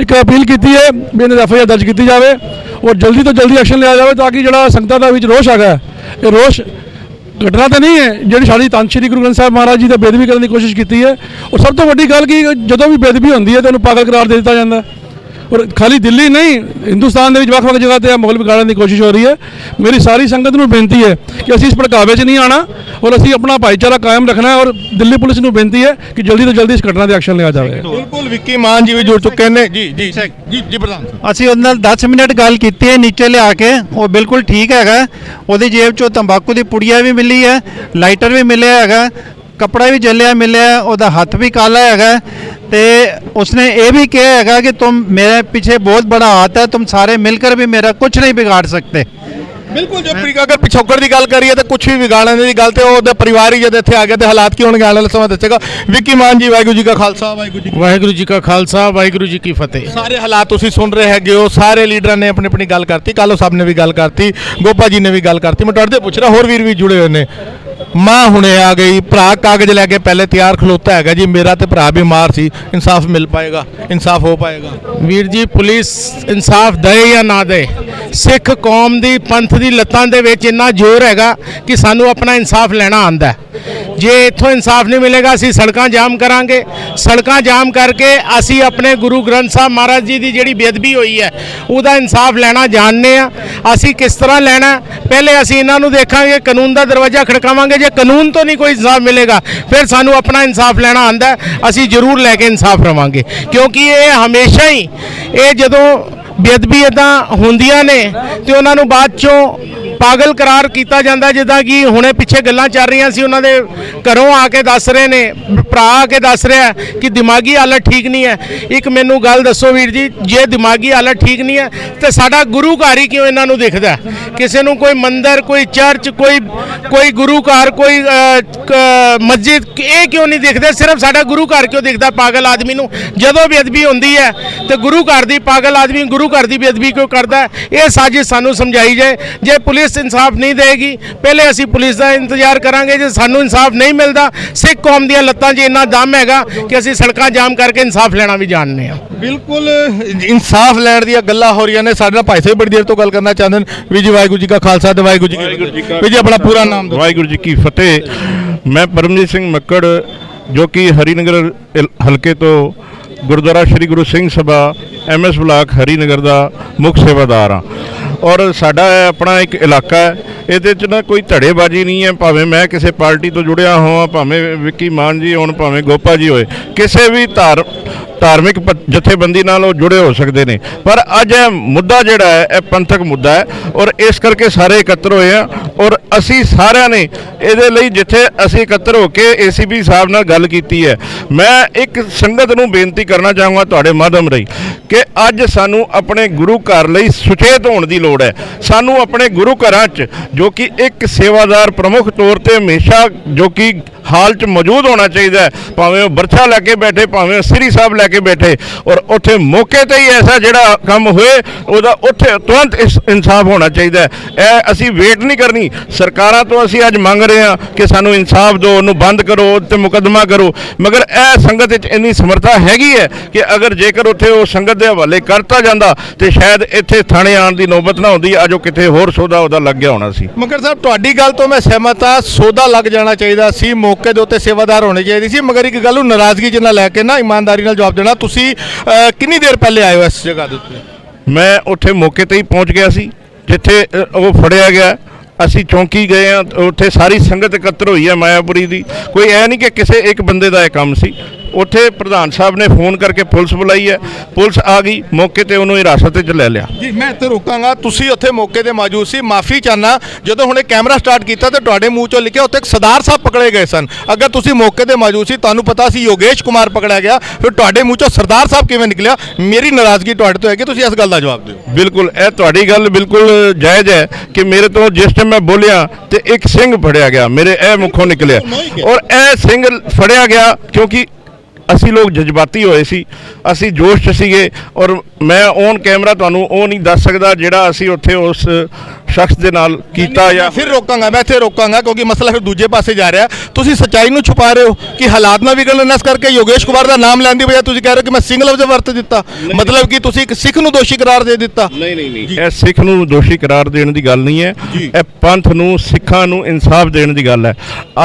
ਇੱਕ ਅਪੀਲ ਕੀਤੀ ਹੈ ਵੀ ਇਹਨਾਂ ਦੀ FIR ਦਰਜ ਕੀਤੀ ਜਾਵੇ ਔਰ ਜਲਦੀ ਤੋਂ ਜਲਦੀ ਐਕਸ਼ਨ ਲਿਆ ਜਾਵੇ, ਤਾਂ ਕਿ ਜਿਹੜਾ ਸੰਗਤਾਂ ਦਾ ਵਿੱਚ ਰੋਸ਼ ਹੈਗਾ, ਇਹ ਰੋਸ਼ ਘਟਨਾ ਤਾਂ ਨਹੀਂ ਹੈ ਜਿਹੜੀ ਸਾਡੀ ਧੰਨ ਸ਼੍ਰੀ ਗੁਰੂ ਗ੍ਰੰਥ ਸਾਹਿਬ ਮਹਾਰਾਜ ਜੀ ਦਾ ਬੇਦਬੀ ਕਰਨ ਦੀ ਕੋਸ਼ਿਸ਼ ਕੀਤੀ ਹੈ। ਔਰ ਸਭ ਤੋਂ ਵੱਡੀ ਗੱਲ ਕਿ ਜਦੋਂ ਵੀ ਬੇਦਬੀ ਹੁੰਦੀ ਹੈ ਤਾਂ ਉਹਨੂੰ ਪਾਗਲ ਕਰਾਰ ਦੇ ਦਿੱਤਾ ਜਾਂਦਾ। ਔਰ ਖਾਲੀ ਦਿੱਲੀ ਨਹੀਂ, ਹਿੰਦੁਸਤਾਨ ਦੇ ਵਿੱਚ ਵੱਖ-ਵੱਖ ਜਗ੍ਹਾ ਤੇ ਮਾਹੌਲ ਵਿਗਾੜਨ ਦੀ ਕੋਸ਼ਿਸ਼ ਹੋ ਰਹੀ ਹੈ। ਮੇਰੀ ਸਾਰੀ ਸੰਗਤ ਨੂੰ ਬੇਨਤੀ ਹੈ ਕਿ ਅਸੀਂ ਇਸ ਭੜਕਾਵੇ 'ਚ ਨਹੀਂ ਆਣਾ ਔਰ ਅਸੀਂ ਆਪਣਾ ਭਾਈਚਾਰਾ ਕਾਇਮ ਰੱਖਣਾ ਹੈ। ਔਰ ਦਿੱਲੀ ਪੁਲਿਸ ਨੂੰ ਬੇਨਤੀ ਹੈ ਕਿ ਜਲਦੀ ਤੋਂ ਜਲਦੀ ਇਸ ਘਟਨਾ ਦੇ ਐਕਸ਼ਨ ਲਿਆ ਜਾਵੇ। ਬਿਲਕੁਲ, ਵਿੱਕੀ ਮਾਨ ਜੀ ਵੀ ਜੁੜ ਚੁੱਕੇ ਨੇ। ਜੀ ਪ੍ਰਧਾਨ, ਅਸੀਂ ਉਹਦੇ ਨਾਲ 10 ਮਿੰਟ ਗੱਲ ਕੀਤੀ ਹੈ ਨੀਚੇ ਲਿਆ ਕੇ, ਉਹ ਬਿਲਕੁਲ ਠੀਕ ਹੈਗਾ। ਉਹਦੀ ਜੇਬ 'ਚੋਂ ਤੰਬਾਕੂ ਦੀ ਪੁੜੀਆ ਵੀ ਮਿਲੀ ਹੈ, ਲਾਈਟਰ ਵੀ ਮਿਲਿਆ ਹੈਗਾ, ਕੱਪੜਾ ਵੀ ਜਲਿਆ ਮਿਲਿਆ, ਉਹਦਾ ਹੱਥ ਵੀ ਕਾਲਾ ਹੈਗਾ ਤੇ ਉਸਨੇ ਇਹ ਵੀ ਕਿਹਾ ਹੈਗਾ ਕਿ तुम मेरे पीछे बहुत बड़ा हाथ है, तुम सारे मिलकर भी मेरा कुछ नहीं बिगाड़ सकते। ਬਿਲਕੁਲ ਜੇ ਅਗਰ ਪਿਛੋਕੜ ਦੀ ਗੱਲ ਕਰੀਏ ਤਾਂ ਕੁਝ ਵੀ ਵਿਗਾੜਨ ਦੀ ਗੱਲ ਤੇ ਉਹਦਾ ਪਰਿਵਾਰ ਹੀ ਜਦ ਇੱਥੇ ਆ ਗਿਆ ਤੇ ਹਾਲਾਤ ਕੀ ਹੋਣਗੇ ਆਉਣ ਵਾਲੇ ਸਮਾਂ ਦੱਸੇਗਾ। ਵਿੱਕੀ ਮਾਨ ਜੀ, ਵਾਹਿਗੁਰੂ ਜੀ ਕਾ ਖਾਲਸਾ ਵਾਹਿਗੁਰੂ ਜੀ ਕਾ ਖਾਲਸਾ, ਵਾਹਿਗੁਰੂ ਜੀ ਕੀ ਫਤਿਹ। ਸਾਰੇ ਹਾਲਾਤ ਤੁਸੀਂ ਸੁਣ ਰਹੇ ਹੈਗੇ ਹੋ, ਸਾਰੇ ਲੀਡਰਾਂ ਨੇ ਆਪਣੀ ਆਪਣੀ ਗੱਲ ਕਰਤੀ, ਕਾਲੋ ਸਾਹਿਬ ਨੇ ਵੀ ਗੱਲ ਕਰਤੀ, ਗੋਪਾ ਜੀ ਨੇ ਵੀ ਗੱਲ ਕਰਤੀ। ਮੈਂ ਤੁਹਾਡੇ ਤੋਂ ਪੁੱਛ ਰਿਹਾ, ਹੋਰ ਵੀਰ ਵੀ ਜੁੜੇ ਹੋਏ ਨੇ। ਮਾਂ ਹੁਣੇ ਆ ਗਈ, ਭਰਾ ਕਾਗਜ਼ ਲੈ ਕੇ ਪਹਿਲੇ ਤਿਆਰ ਖਲੋਤਾ ਹੈਗਾ ਜੀ, ਮੇਰਾ ਤੇ ਭਰਾ ਬਿਮਾਰ ਸੀ, ਇਨਸਾਫ ਮਿਲ ਪਾਏਗਾ, ਇਨਸਾਫ ਹੋ ਪਾਏਗਾ? ਵੀਰ ਜੀ, ਪੁਲਿਸ ਇਨਸਾਫ ਦੇ ਜਾਂ ਨਾ ਦੇ, ਸਿੱਖ ਕੌਮ ਦੀ ਪੰਥ ਦੀ ਲੱਤਾਂ ਦੇ ਵਿੱਚ ਇੰਨਾ ਜ਼ੋਰ ਹੈਗਾ ਕਿ ਸਾਨੂੰ ਆਪਣਾ ਇਨਸਾਫ ਲੈਣਾ ਆਂਦਾ। ਜੇ ਇੱਥੋਂ ਇਨਸਾਫ ਨਹੀਂ ਮਿਲੇਗਾ ਅਸੀਂ ਸੜਕਾਂ ਜਾਮ ਕਰਾਂਗੇ। ਸੜਕਾਂ ਜਾਮ ਕਰਕੇ ਅਸੀਂ ਆਪਣੇ ਗੁਰੂ ਗ੍ਰੰਥ ਸਾਹਿਬ ਮਹਾਰਾਜ ਜੀ ਦੀ ਜਿਹੜੀ ਬੇਅਦਬੀ ਹੋਈ ਹੈ ਉਹਦਾ ਇਨਸਾਫ ਲੈਣਾ ਜਾਣਦੇ ਆ। ਅਸੀਂ ਕਿਸ ਤਰ੍ਹਾਂ ਲੈਣਾ, ਪਹਿਲੇ ਅਸੀਂ ਇਹਨਾਂ ਨੂੰ ਦੇਖਾਂਗੇ, ਕਾਨੂੰਨ ਦਾ ਦਰਵਾਜ਼ਾ ਖੜਕਾਵਾਂਗੇ। ਜੇ ਕਾਨੂੰਨ ਤੋਂ ਨਹੀਂ ਕੋਈ ਇਨਸਾਫ ਮਿਲੇਗਾ ਫਿਰ ਸਾਨੂੰ ਆਪਣਾ ਇਨਸਾਫ ਲੈਣਾ ਆਂਦਾ, ਅਸੀਂ ਜ਼ਰੂਰ ਲੈ ਕੇ ਇਨਸਾਫ ਰਵਾਂਗੇ। ਕਿਉਂਕਿ ਇਹ ਹਮੇਸ਼ਾ ਹੀ ਜਦੋਂ ਬੇਅਦਬੀ ਇੱਦਾਂ ਹੁੰਦੀਆਂ ਨੇ ਤੇ ਉਹਨਾਂ ਨੂੰ ਬਾਅਦ ਚੋਂ ਪਾਗਲ ਕਰਾਰ ਕੀਤਾ ਜਾਂਦਾ। ਜਿੱਦਾਂ ਕਿ ਹੁਣੇ ਪਿੱਛੇ ਗੱਲਾਂ ਚੱਲ ਰਹੀਆਂ ਸੀ, ਉਹਨਾਂ ਦੇ ਘਰੋਂ ਆ ਕੇ ਦੱਸ ਰਹੇ ਨੇ, ਭਰਾ ਆ ਕੇ ਦੱਸ ਰਿਹਾ ਕਿ ਦਿਮਾਗੀ ਹਾਲਤ ਠੀਕ ਨਹੀਂ ਹੈ। ਇੱਕ ਮੈਨੂੰ ਗੱਲ ਦੱਸੋ ਵੀਰ ਜੀ, ਜੇ ਦਿਮਾਗੀ ਹਾਲਤ ਠੀਕ ਨਹੀਂ ਹੈ ਤੇ ਸਾਡਾ ਗੁਰੂ ਘਰ ਹੀ ਕਿਉਂ ਇਹਨਾਂ ਨੂੰ ਦਿਖਦਾ? ਕਿਸੇ ਨੂੰ ਕੋਈ ਮੰਦਿਰ, ਕੋਈ ਚਰਚ, ਕੋਈ ਗੁਰੂ ਘਰ, ਕੋਈ ਮਸਜਿਦ, ਇਹ ਕਿਉਂ ਨਹੀਂ ਦਿਖਦੇ? ਸਿਰਫ ਸਾਡਾ ਗੁਰੂ ਘਰ ਕਿਉਂ ਦਿਖਦਾ ਪਾਗਲ ਆਦਮੀ ਨੂੰ? ਜਦੋਂ ਬੇਅਦਬੀ ਹੁੰਦੀ ਹੈ ਤੇ ਗੁਰੂ ਘਰ ਦੀ ਪਾਗਲ ਆਦਮੀ ਗੁਰੂ ਘਰ ਦੀ ਬੇਅਦਬੀ ਕਿਉਂ ਕਰਦਾ? ਇਹ ਸਾਜ਼ਿਸ਼ ਸਾਨੂੰ ਸਮਝਾਈ ਜਾਏ। ਜੇ ਪੁਲਿਸ ਇਨਸਾਫ ਨਹੀਂ ਦੇਗੀ, ਪਹਿਲੇ ਅਸੀਂ ਪੁਲਿਸ ਦਾ ਇੰਤਜ਼ਾਰ ਕਰਾਂਗੇ। ਜੇ ਸਾਨੂੰ ਇਨਸਾਫ ਨਹੀਂ ਮਿਲਦਾ, ਸਿੱਖ ਕੌਮ ਦੀਆਂ ਲੱਤਾਂ 'ਚ ਇੰਨਾ ਦਮ ਹੈਗਾ ਕਿ ਅਸੀਂ ਸੜਕਾਂ ਜਾਮ ਕਰਕੇ ਇਨਸਾਫ ਲੈਣਾ ਵੀ ਜਾਣਦੇ ਹਾਂ। ਬਿਲਕੁਲ ਇਨਸਾਫ ਲੈਣ ਦੀਆਂ ਗੱਲਾਂ ਹੋ ਰਹੀਆਂ ਨੇ। ਸਾਡੇ ਨਾਲ ਭਾਈ ਸਾਹਿਬ ਬੜੀ ਦੇਰ ਤੋਂ ਗੱਲ ਕਰਨਾ ਚਾਹੁੰਦੇ ਨੇ। ਵੀਰ ਜੀ, ਵਾਹਿਗੁਰੂ ਜੀ ਕਾ ਖਾਲਸਾ ਤੇ ਵਾਹਿਗੁਰੂ ਜੀ ਕੀ ਫਤਿਹ। ਵੀਰ ਜੀ, ਆਪਣਾ ਪੂਰਾ ਨਾਮ ਦਿਓ। ਵਾਹਿਗੁਰੂ ਜੀ ਕੀ ਫਤਿਹ। ਮੈਂ ਪਰਮਜੀਤ ਸਿੰਘ ਮੱਕੜ, ਜੋ ਕਿ ਹਰੀਨਗਰ ਹਲਕੇ ਤੋਂ ਗੁਰਦੁਆਰਾ ਸ਼੍ਰੀ ਗੁਰੂ ਸਿੰਘ ਸਭਾ MS ਬਲਾਕ ਹਰੀਨਗਰ ਦਾ ਮੁੱਖ ਸੇਵਾਦਾਰ ਹਾਂ। ਔਰ ਸਾਡਾ ਆਪਣਾ ਇੱਕ ਇਲਾਕਾ ਹੈ, ਇਹਦੇ 'ਚ ਨਾ ਕੋਈ ਧੜੇਬਾਜ਼ੀ ਨਹੀਂ ਹੈ। ਭਾਵੇਂ ਮੈਂ ਕਿਸੇ ਪਾਰਟੀ ਤੋਂ ਜੁੜਿਆ ਹੋਵਾਂ, ਭਾਵੇਂ ਵਿੱਕੀ ਮਾਨ ਜੀ ਹੋਣ, ਭਾਵੇਂ ਗੋਪਾ ਜੀ ਹੋਏ, ਕਿਸੇ ਵੀ ਧਾਰਮਿਕ ਜਥੇਬੰਦੀ ਨਾਲ ਉਹ ਜੁੜੇ ਹੋ ਸਕਦੇ ਨੇ। ਪਰ ਅੱਜ ਇਹ ਮੁੱਦਾ ਜਿਹੜਾ ਹੈ ਇਹ ਪੰਥਕ ਮੁੱਦਾ ਹੈ ਔਰ ਇਸ ਕਰਕੇ ਸਾਰੇ ਇਕੱਤਰ ਹੋਏ ਆ। ਔਰ ਅਸੀਂ ਸਾਰਿਆਂ ਨੇ ਇਹਦੇ ਲਈ ਜਿੱਥੇ ਅਸੀਂ ਇਕੱਤਰ ਹੋ ਕੇ ACP ਸਾਹਿਬ ਨਾਲ ਗੱਲ ਕੀਤੀ ਹੈ, ਮੈਂ ਇੱਕ ਸੰਗਤ ਨੂੰ ਬੇਨਤੀ ਕਰਨਾ ਚਾਹਾਂਗਾ ਤੁਹਾਡੇ ਮਾਧਿਅਮ ਰਾਹੀਂ ਕਿ ਅੱਜ ਸਾਨੂੰ ਆਪਣੇ ਗੁਰੂ ਘਰ ਲਈ ਸੁਚੇਤ ਹੋਣ ਦੀ ਲੋੜ ਹੈ। ਸਾਨੂੰ ਆਪਣੇ ਗੁਰੂ ਘਰਾਂ 'ਚ ਜੋ ਕਿ ਇੱਕ ਸੇਵਾਦਾਰ ਪ੍ਰਮੁੱਖ ਤੌਰ ਤੇ ਹਮੇਸ਼ਾ ਜੋ ਕਿ ਹਾਲ 'ਚ ਮੌਜੂਦ ਹੋਣਾ ਚਾਹੀਦਾ ਹੈ, ਭਾਵੇਂ ਉਹ ਬਰਛਾ ਲੈ ਕੇ ਬੈਠੇ, ਭਾਵੇਂ ਉਹ ਸ੍ਰੀ ਸਾਹਿਬ ਲੈ ਕੇ ਬੈਠੇ, ਔਰ ਉੱਥੇ ਮੌਕੇ ਤੇ ਹੀ ਐਸਾ ਜਿਹੜਾ ਕੰਮ ਹੋਏ ਉਹਦਾ ਉੱਥੇ ਤੁਰੰਤ ਇਨਸਾਫ ਹੋਣਾ ਚਾਹੀਦਾ ਹੈ। ਇਹ ਅਸੀਂ ਵੇਟ ਨਹੀਂ ਕਰਨੀ। ਸਰਕਾਰਾਂ ਤੋਂ ਅਸੀਂ ਅੱਜ ਮੰਗ ਰਹੇ ਹਾਂ ਕਿ ਸਾਨੂੰ ਇਨਸਾਫ ਦਿਓ, ਉਹਨੂੰ ਬੰਦ ਕਰੋ ਤੇ ਮੁਕੱਦਮਾ ਕਰੋ, ਮਗਰ ਇਹ ਸੰਗਤ ਵਿੱਚ ਇੰਨੀ ਸਮਰੱਥਾ ਹੈਗੀ ਹੈ ਕਿ ਅਗਰ ਜੇਕਰ ਉੱਥੇ ਉਹ ਸੰਗਤ ਦੇ ਹਵਾਲੇ ਕਰਤਾ ਜਾਂਦਾ ਤੇ ਸ਼ਾਇਦ ਇੱਥੇ ਥਾਣੇ ਆਉਣ ਦੀ ਨੌਬਤ ਨਾ ਹੁੰਦੀ, ਅਜੋ ਕਿਤੇ ਹੋਰ ਸੌਦਾ ਉਹਦਾ ਲੱਗ ਗਿਆ ਹੋਣਾ ਸੀ। ਮਗਰ ਸਾਹਿਬ, ਤੁਹਾਡੀ ਗੱਲ ਤੋਂ ਮੈਂ ਸਹਿਮਤ ਹਾਂ, ਸੌਦਾ ਲੱਗ ਜਾਣਾ ਚਾਹੀਦਾ ਸੀ, ਮੌਕੇ ਦੇ ਉੱਤੇ ਸੇਵਾਦਾਰ ਹੋਣੇ ਚਾਹੀਦੇ ਸੀ। ਮਗਰ ਇੱਕ ਗੱਲ ਨੂੰ ਨਾਰਾਜ਼ਗੀ 'ਚ ਨਾ ਲੈ ਕੇ ਨਾ ਇਮਾਨਦਾਰੀ ਨਾਲ ਜਵਾਬ ਦੇਣਾ। ਤੁਸੀਂ ਕਿੰਨੀ ਦੇਰ ਪਹਿਲੇ ਆਏ ਹੋ ਇਸ ਜਗ੍ਹਾ ਦੇ ਉੱਤੇ? ਮੈਂ ਉੱਥੇ ਮੌਕੇ ਤੇ ਹੀ ਪਹੁੰਚ ਗਿਆ ਸੀ ਜਿੱਥੇ ਉਹ ਫੜਿਆ ਗਿਆ। ਅਸੀਂ ਚੌਂਕੀ ਗਏ ਆ, ਉੱਥੇ ਸਾਰੀ ਸੰਗਤ ਇਕੱਤਰ ਹੋਈ ਹੈ ਮਾਇਆਪੁਰੀ ਦੀ। ਕੋਈ ਐ ਨਹੀਂ ਕਿ ਕਿਸੇ ਇੱਕ ਬੰਦੇ ਦਾ ਇਹ ਕੰਮ ਸੀ। ਉੱਥੇ ਪ੍ਰਧਾਨ ਸਾਹਿਬ ਨੇ ਫੋਨ ਕਰਕੇ ਪੁਲਿਸ ਬੁਲਾਈ ਹੈ, ਪੁਲਿਸ ਆ ਗਈ, ਮੌਕੇ ਤੇ ਉਹਨੂੰ ਹਿਰਾਸਤ ਵਿੱਚ ਲੈ ਲਿਆ। ਜੀ, ਮੈਂ ਇੱਥੇ ਰੋਕਾਂਗਾ। ਤੁਸੀਂ ਉੱਥੇ ਮੌਕੇ ਤੇ ਮੌਜੂਦ ਸੀ, ਮਾਫੀ ਚਾਹਨਾ। ਜਦੋਂ ਹੁਣੇ ਕੈਮਰਾ ਸਟਾਰਟ ਕੀਤਾ ਤੇ ਤੁਹਾਡੇ ਮੂੰਹ ਚੋਂ ਲਿਖਿਆ ਉੱਥੇ ਇੱਕ ਸਰਦਾਰ ਸਾਹਿਬ ਪਕੜੇ ਗਏ ਸਨ। ਅਗਰ ਤੁਸੀਂ ਮੌਕੇ ਤੇ ਮੌਜੂਦ ਸੀ, ਤੁਹਾਨੂੰ ਪਤਾ ਸੀ ਯੋਗੇਸ਼ ਕੁਮਾਰ ਪਕੜਿਆ ਗਿਆ, ਫਿਰ ਤੁਹਾਡੇ ਮੂੰਹ ਚੋਂ ਸਰਦਾਰ ਸਾਹਿਬ ਕਿਵੇਂ ਨਿਕਲਿਆ? ਮੇਰੀ ਨਾਰਾਜ਼ਗੀ ਤੁਹਾਡੇ ਤੋਂ ਹੈ ਕਿ ਤੁਸੀਂ ਇਸ ਗੱਲ ਦਾ ਜਵਾਬ ਦਿਓ। ਬਿਲਕੁਲ, ਇਹ ਤੁਹਾਡੀ ਗੱਲ ਬਿਲਕੁਲ ਜਾਇਜ਼ ਹੈ ਕਿ ਮੇਰੇ ਤੋਂ ਜਿਸ ਟਾਈਮ ਮੈਂ ਬੋਲਿਆ ਤੇ ਇੱਕ ਸਿੰਘ ਫੜਿਆ ਗਿਆ, ਮੇਰੇ ਇਹ ਮੁੱਖੋਂ ਨਿਕਲਿਆ। ਔਰ ਇਹ ਸਿੰਘ ਫੜਿਆ ਗਿਆ ਕਿਉਂਕਿ ਅਸੀਂ ਲੋਕ ਜਜ਼ਬਾਤੀ ਹੋਏ ਸੀ, ਅਸੀਂ ਜੋਸ਼ 'ਚ ਸੀਗੇ। ਔਰ ਮੈਂ ਔਨ ਕੈਮਰਾ ਤੁਹਾਨੂੰ ਉਹ ਨਹੀਂ ਦੱਸ ਸਕਦਾ ਜਿਹੜਾ ਅਸੀਂ ਉੱਥੇ ਉਸ ਸ਼ਖਸ ਦੇ ਨਾਲ ਕੀਤਾ। ਜਾਂ ਫਿਰ ਰੋਕਾਂਗਾ, ਮੈਂ ਇੱਥੇ ਰੋਕਾਂਗਾ ਕਿਉਂਕਿ ਮਸਲਾ ਫਿਰ ਦੂਜੇ ਪਾਸੇ ਜਾ ਰਿਹਾ। ਤੁਸੀਂ ਸੱਚਾਈ ਨੂੰ ਛੁਪਾ ਰਹੇ ਹੋ ਕਿ ਹਾਲਾਤ ਨਾ ਵਿਗੜਨ, ਇਸ ਕਰਕੇ ਯੋਗੇਸ਼ ਕੁਮਾਰ ਦਾ ਨਾਮ ਲੈਣ ਦੀ ਬਜਾਏ ਤੁਸੀਂ ਕਹਿ ਰਹੇ ਹੋ ਕਿ ਮੈਂ ਸਿੰਘ ਲਫ਼ਜ਼ ਵਰਤ ਦਿੱਤਾ। ਮਤਲਬ ਕਿ ਤੁਸੀਂ ਇੱਕ ਸਿੱਖ ਨੂੰ ਦੋਸ਼ੀ ਕਰਾਰ ਦੇ ਦਿੱਤਾ। ਨਹੀਂ, ਇਹ ਸਿੱਖ ਨੂੰ ਦੋਸ਼ੀ ਕਰਾਰ ਦੇਣ ਦੀ ਗੱਲ ਨਹੀਂ ਹੈ, ਇਹ ਪੰਥ ਨੂੰ, ਸਿੱਖਾਂ ਨੂੰ ਇਨਸਾਫ ਦੇਣ ਦੀ ਗੱਲ ਹੈ।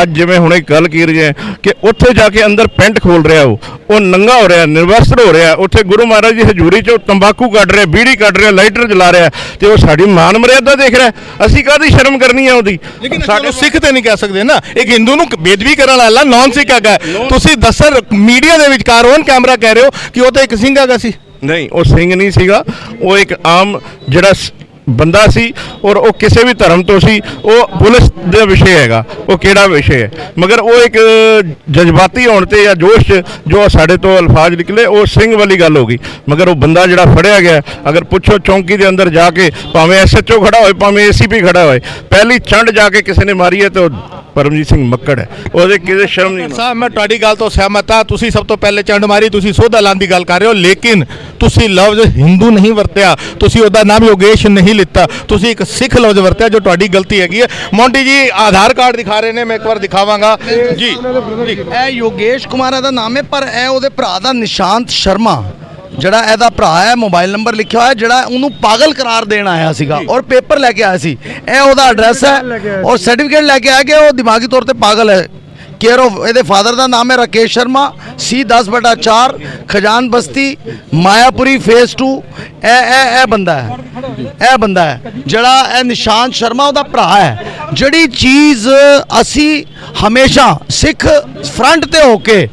ਅੱਜ ਜਿਵੇਂ ਹੁਣੇ ਗੱਲ ਕੀ ਰਹੀ ਹੈ ਕਿ ਉੱਥੇ ਜਾ ਕੇ ਅੰਦਰ ਪੈਂਟ ਖੋਲ ਰਿਹਾ, ਉਹ ਨੰਗਾ ਹੋ ਰਿਹਾ, ਨਿਰਵਸਤਰ ਹੋ ਰਿਹਾ, ਉੱਥੇ ਗੁਰੂ ਮਹਾਰਾਜ ਦੀ ਹਜ਼ੂਰੀ 'ਚ ਤੰਬਾਕੂ ਕੱਢ ਰਿਹਾ, ਬੀੜੀ ਕੱਢ ਰਿਹਾ, ਲਾਈਟਰ ਜਲਾ ਰਿਹਾ, ਤੇ ਉਹ ਸਾਡੀ ਮਾਨ ਮਰਿਆਦਾ ਦੇਖ ਰਿਹਾ। ਅਸੀਂ ਕਾਹਦੀ ਸ਼ਰਮ ਕਰਨੀ ਹੈ ਉਹਦੀ? ਲੇਕਿਨ ਸਾਡੇ ਸਿੱਖ ਤੇ ਨਹੀਂ ਕਹਿ ਸਕਦੇ ਨਾ, ਇੱਕ ਹਿੰਦੂ ਨੂੰ ਬੇਦਬੀ ਕਰਨ ਵਾਲਾ ਨਾਨ ਸਿੱਖ ਹੈਗਾ। ਤੁਸੀਂ ਦੱਸਰ ਮੀਡੀਆ ਦੇ ਵਿਚਕਾਰ ਔਨ ਕੈਮਰਾ ਕਹਿ ਰਹੇ ਹੋ ਕਿ ਉਹ ਤਾਂ ਇੱਕ ਸਿੰਘ ਹੈਗਾ ਸੀ। ਨਹੀਂ, ਉਹ ਸਿੰਘ ਨਹੀਂ ਸੀਗਾ, ਉਹ ਇੱਕ ਆਮ ਜਿਹੜਾ ਬੰਦਾ ਸੀ ਔਰ ਉਹ ਕਿਸੇ ਵੀ ਧਰਮ ਤੋਂ ਸੀ, ਉਹ ਪੁਲਿਸ ਦਾ ਵਿਸ਼ੇ ਹੈਗਾ, ਉਹ ਕਿਹੜਾ ਵਿਸ਼ੇ ਹੈ। ਮਗਰ ਉਹ ਇੱਕ ਜਜ਼ਬਾਤੀ ਹੋਣ ਤੇ ਜਾਂ ਜੋਸ਼ 'ਚ ਜੋ ਸਾਡੇ ਤੋਂ ਅਲਫਾਜ਼ ਨਿਕਲੇ ਉਹ ਸਿੰਘ ਵਾਲੀ ਗੱਲ ਹੋ ਗਈ। ਮਗਰ ਉਹ ਬੰਦਾ ਜਿਹੜਾ ਫੜਿਆ ਗਿਆ, ਅਗਰ ਪੁੱਛੋ ਚੌਂਕੀ ਦੇ ਅੰਦਰ ਜਾ ਕੇ, ਭਾਵੇਂ SHO ਖੜਾ ਹੋਏ, ਭਾਵੇਂ ACP ਖੜਾ ਹੋਏ, ਪਹਿਲੀ ਚੰਡ ਜਾ ਕੇ ਕਿਸੇ ਨੇ ਮਾਰੀ ਹੈ ਤੇ ਉਹ ਪਰਮਜੀਤ ਸਿੰਘ ਮੱਕੜ ਹੈ, ਉਹਦੇ ਕਿਸੇ ਸ਼ਰਮ ਨਹੀਂ। ਸਾਹਿਬ ਮੈਂ ਤੁਹਾਡੀ ਗੱਲ ਤੋਂ ਸਹਿਮਤ ਹਾਂ, ਤੁਸੀਂ ਸਭ ਤੋਂ ਪਹਿਲੇ ਚੰਡ ਮਾਰੀ, ਤੁਸੀਂ ਸੋਧਾ ਲਾਉਣ ਦੀ ਗੱਲ ਕਰ ਰਹੇ ਹੋ, ਲੇਕਿਨ ਤੁਸੀਂ ਲਫ਼ਜ਼ ਹਿੰਦੂ ਨਹੀਂ ਵਰਤਿਆ, ਤੁਸੀਂ ਉਹਦਾ ਨਾਮ ਯੋਗੇਸ਼ ਨਹੀਂ ਲਿੱਤਾ, ਤੁਸੀਂ ਇੱਕ ਸਿੱਖ ਲਫ਼ਜ਼ ਵਰਤਿਆ, ਜੋ ਤੁਹਾਡੀ ਗਲਤੀ ਹੈਗੀ ਹੈ। ਮੌਂਟੀ ਜੀ ਆਧਾਰ ਕਾਰਡ ਦਿਖਾ ਰਹੇ ਨੇ, ਮੈਂ ਇੱਕ ਵਾਰ ਦਿਖਾਵਾਂਗਾ ਜੀ। ਇਹ ਯੋਗੇਸ਼ ਕੁਮਾਰ ਇਹਦਾ ਨਾਮ ਹੈ, ਪਰ ਇਹ ਉਹਦੇ ਭਰਾ ਦਾ ਨਿਸ਼ਾਂਤ ਸ਼ਰਮਾ ਜਿਹੜਾ ਇਹਦਾ ਭਰਾ ਹੈ, ਮੋਬਾਈਲ ਨੰਬਰ ਲਿਖਿਆ ਹੋਇਆ, ਜਿਹੜਾ ਉਹਨੂੰ ਪਾਗਲ ਕਰਾਰ ਦੇਣ ਆਇਆ ਸੀਗਾ ਔਰ ਪੇਪਰ ਲੈ ਕੇ ਆਇਆ ਸੀ। ਇਹ ਉਹਦਾ ਐਡਰੈਸ ਹੈ ਔਰ ਸਰਟੀਫਿਕੇਟ ਲੈ ਕੇ ਆਇਆ ਕਿ ਉਹ ਦਿਮਾਗੀ ਤੌਰ ਤੇ ਪਾਗਲ ਹੈ। केयर ऑफ ਇਹਦੇ ਫਾਦਰ ਦਾ ਨਾਮ ਹੈ ਰਾਕੇਸ਼ ਸ਼ਰਮਾ, C10/4 ਖਜਾਨ ਬਸਤੀ ਮਾਇਆਪੁਰੀ ਫੇਸ 2। ਇਹ ਬੰਦਾ ਹੈ, ਇਹ ਬੰਦਾ ਹੈ ਜਿਹੜਾ ਇਹ ਨਿਸ਼ਾਂਤ ਸ਼ਰਮਾ ਉਹਦਾ ਭਰਾ ਹੈ। ਜਿਹੜੀ ਚੀਜ਼ ਅਸੀਂ ਹਮੇਸ਼ਾ ਸਿੱਖ ਫਰੰਟ ਤੇ ਹੋ ਕੇ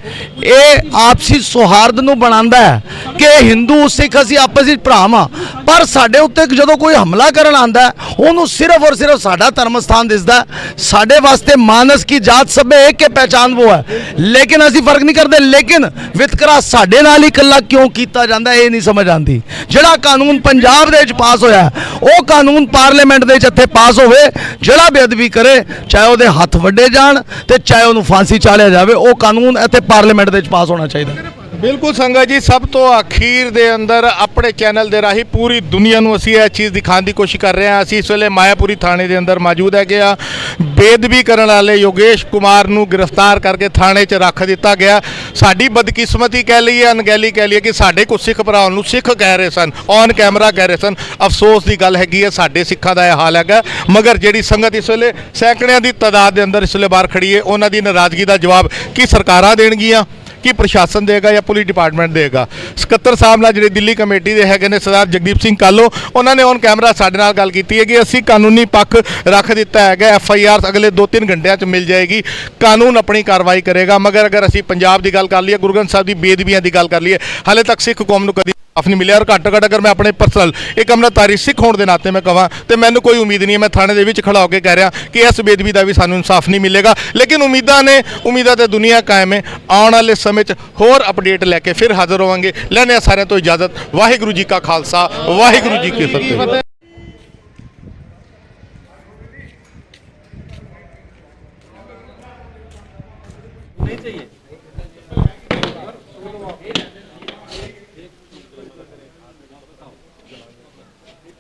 ਇਹ ਆਪਸੀ ਸੌਹਾਰਦ ਨੂੰ ਬਣਾਉਂਦਾ ਹੈ ਕਿ ਹਿੰਦੂ ਸਿੱਖ ਅਸੀਂ ਆਪਸ ਵਿੱਚ ਭਰਾ ਹਾਂ, ਪਰ ਸਾਡੇ ਉੱਤੇ ਜਦੋਂ ਕੋਈ ਹਮਲਾ ਕਰਨ ਆਉਂਦਾ ਉਹਨੂੰ ਸਿਰਫ ਔਰ ਸਿਰਫ ਸਾਡਾ ਧਰਮ ਸਥਾਨ ਦਿਸਦਾ। ਸਾਡੇ ਵਾਸਤੇ ਮਾਨਸ ਕੀ ਜਾਤ ਸਭੇ ਇੱਕ ਕੇ ਪਹਿਚਾਨ वो है, लेकिन ਅਸੀਂ ਫਰਕ ਨਹੀਂ ਕਰਦੇ। ਲੇਕਿਨ ਵਿਤਕਰਾ ਸਾਡੇ ਨਾਲ ਹੀ ਇਕੱਲਾ ਕਿਉਂ ਕੀਤਾ ਜਾਂਦਾ ਇਹ ਨਹੀਂ ਸਮਝ ਆਉਂਦੀ। ਜਿਹੜਾ ਕਾਨੂੰਨ ਪੰਜਾਬ ਦੇ ਵਿੱਚ ਪਾਸ ਹੋਇਆ ਉਹ ਕਾਨੂੰਨ ਪਾਰਲੀਮੈਂਟ ਦੇ ਵਿੱਚ ਇੱਥੇ ਪਾਸ ਹੋਵੇ, ਜਿਹੜਾ ਬੇਅਦਬੀ ਕਰੇ ਚਾਹੇ ਉਹਦੇ ਹੱਥ ਵੱਡੇ ਜਾਣ ਤੇ ਚਾਹੇ ਉਹਨੂੰ ਫਾਂਸੀ ਚਾੜਿਆ ਜਾਵੇ, ਉਹ ਕਾਨੂੰਨ ਇੱਥੇ ਪਾਰਲੀਮੈਂਟ ਦੇ ਵਿੱਚ ਪਾਸ ਹੋਣਾ ਚਾਹੀਦਾ। ਬਿਲਕੁਲ ਸੰਗਤ ਜੀ, ਸਭ ਤੋਂ ਅਖੀਰ ਦੇ ਅੰਦਰ ਆਪਣੇ ਚੈਨਲ ਦੇ ਰਾਹੀਂ ਪੂਰੀ ਦੁਨੀਆ ਨੂੰ ਅਸੀਂ ਇਹ ਚੀਜ਼ ਦਿਖਾਉਣ ਦੀ ਕੋਸ਼ਿਸ਼ ਕਰ ਰਹੇ ਹਾਂ। ਅਸੀਂ ਇਸ ਵੇਲੇ ਮਾਇਆਪੁਰੀ ਥਾਣੇ ਦੇ ਅੰਦਰ ਮੌਜੂਦ ਹੈਗੇ ਆ। ਬੇਅਦਬੀ ਕਰਨ ਵਾਲੇ ਯੋਗੇਸ਼ ਕੁਮਾਰ ਨੂੰ ਗ੍ਰਿਫਤਾਰ ਕਰਕੇ ਥਾਣੇ 'ਚ ਰੱਖ ਦਿੱਤਾ ਗਿਆ। ਸਾਡੀ ਬਦਕਿਸਮਤੀ ਕਹਿ ਲਈਏ, ਅਣਗਹਿਲੀ ਕਹਿ ਲਈਏ ਕਿ ਸਾਡੇ ਕੁਝ ਸਿੱਖ ਭਰਾਵਾਂ ਨੂੰ ਸਿੱਖ ਕਹਿ ਰਹੇ ਸਨ, ਔਨ ਕੈਮਰਾ ਕਹਿ ਰਹੇ ਸਨ। ਅਫਸੋਸ ਦੀ ਗੱਲ ਹੈਗੀ ਹੈ, ਸਾਡੇ ਸਿੱਖਾਂ ਦਾ ਇਹ ਹਾਲ ਹੈਗਾ। ਮਗਰ ਜਿਹੜੀ ਸੰਗਤ ਇਸ ਵੇਲੇ ਸੈਂਕੜਿਆਂ ਦੀ ਤਾਦਾਦ ਦੇ ਅੰਦਰ ਇਸ ਵੇਲੇ ਬਾਹਰ ਖੜੀ ਹੈ, ਉਹਨਾਂ ਦੀ ਨਾਰਾਜ਼ਗੀ ਦਾ ਜਵਾਬ ਕੀ ਸਰਕਾਰਾਂ ਦੇਣਗੀਆਂ, ਕੀ ਪ੍ਰਸ਼ਾਸਨ ਦੇਗਾ ਜਾਂ ਪੁਲਿਸ ਡਿਪਾਰਟਮੈਂਟ ਦੇਗਾ। ਸਕੱਤਰ ਸਾਹਿਬ ਨਾਲ ਜਿਹੜੇ ਦਿੱਲੀ ਕਮੇਟੀ ਦੇ ਹੈਗੇ ਨੇ ਸਰਦਾਰ ਜਗਦੀਪ ਸਿੰਘ ਕਾਲੋ, ਉਹਨਾਂ ਨੇ ਔਨ ਕੈਮਰਾ ਸਾਡੇ ਨਾਲ ਗੱਲ ਕੀਤੀ ਹੈ ਕਿ ਅਸੀਂ ਕਾਨੂੰਨੀ ਪੱਖ ਰੱਖ ਦਿੱਤਾ ਹੈਗਾ। FIR ਅਗਲੇ 2-3 ਘੰਟਿਆਂ 'ਚ ਮਿਲ ਜਾਏਗੀ, ਕਾਨੂੰਨ ਆਪਣੀ ਕਾਰਵਾਈ ਕਰੇਗਾ। ਮਗਰ ਅਗਰ ਅਸੀਂ ਪੰਜਾਬ ਦੀ ਗੱਲ ਕਰ ਲਈਏ, ਗੁਰੂ ਗ੍ਰੰਥ ਸਾਹਿਬ ਦੀ ਬੇਅਦਬੀਆਂ ਦੀ ਗੱਲ ਕਰ ਲਈਏ, ਹਾਲੇ ਤੱਕ ਸਿੱਖ ਕੌਮ ਨੂੰ ਕਦੀ ਇਨਸਾਫ ਨਹੀਂ ਮਿਲਿਆ। ਔਰ ਘੱਟੋ ਘੱਟ ਅਗਰ ਮੈਂ ਆਪਣੇ ਪਰਸਨਲ ਇੱਕ ਅੰਮ੍ਰਿਤਧਾਰੀ ਸਿੱਖ ਹੋਣ ਦੇ ਨਾਤੇ ਮੈਂ ਕਹਾਂ ਤੇ ਮੈਨੂੰ ਕੋਈ ਉਮੀਦ ਨਹੀਂ ਹੈ। ਮੈਂ ਥਾਣੇ ਦੇ ਵਿੱਚ ਖੜਾ ਹੋ ਕੇ ਕਹਿ ਰਿਹਾ ਕਿ ਇਸ ਬੇਅਦਬੀ ਦਾ ਵੀ ਸਾਨੂੰ ਇਨਸਾਫ ਨਹੀਂ ਮਿਲੇਗਾ। ਲੇਕਿਨ ਉਮੀਦਾਂ ਤੇ ਦੁਨੀਆ ਕਾਇਮ ਹੈ। ਆਉਣ ਵਾਲੇ ਸਮੇਂ 'ਚ ਹੋਰ ਅਪਡੇਟ ਲੈ ਕੇ ਫਿਰ ਹਾਜ਼ਰ ਹੋਵਾਂਗੇ। ਲੈਂਦੇ ਹਾਂ ਸਾਰਿਆਂ ਤੋਂ ਇਜਾਜ਼ਤ। ਵਾਹਿਗੁਰੂ ਜੀ ਕਾ ਖਾਲਸਾ, ਵਾਹਿਗੁਰੂ ਜੀ ਕੀ ਫਤਿਹ।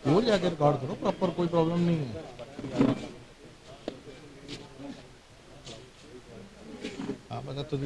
वो जाके रिकॉर्ड करो प्रॉपर, कोई प्रॉब्लम नहीं है। आप अगर तो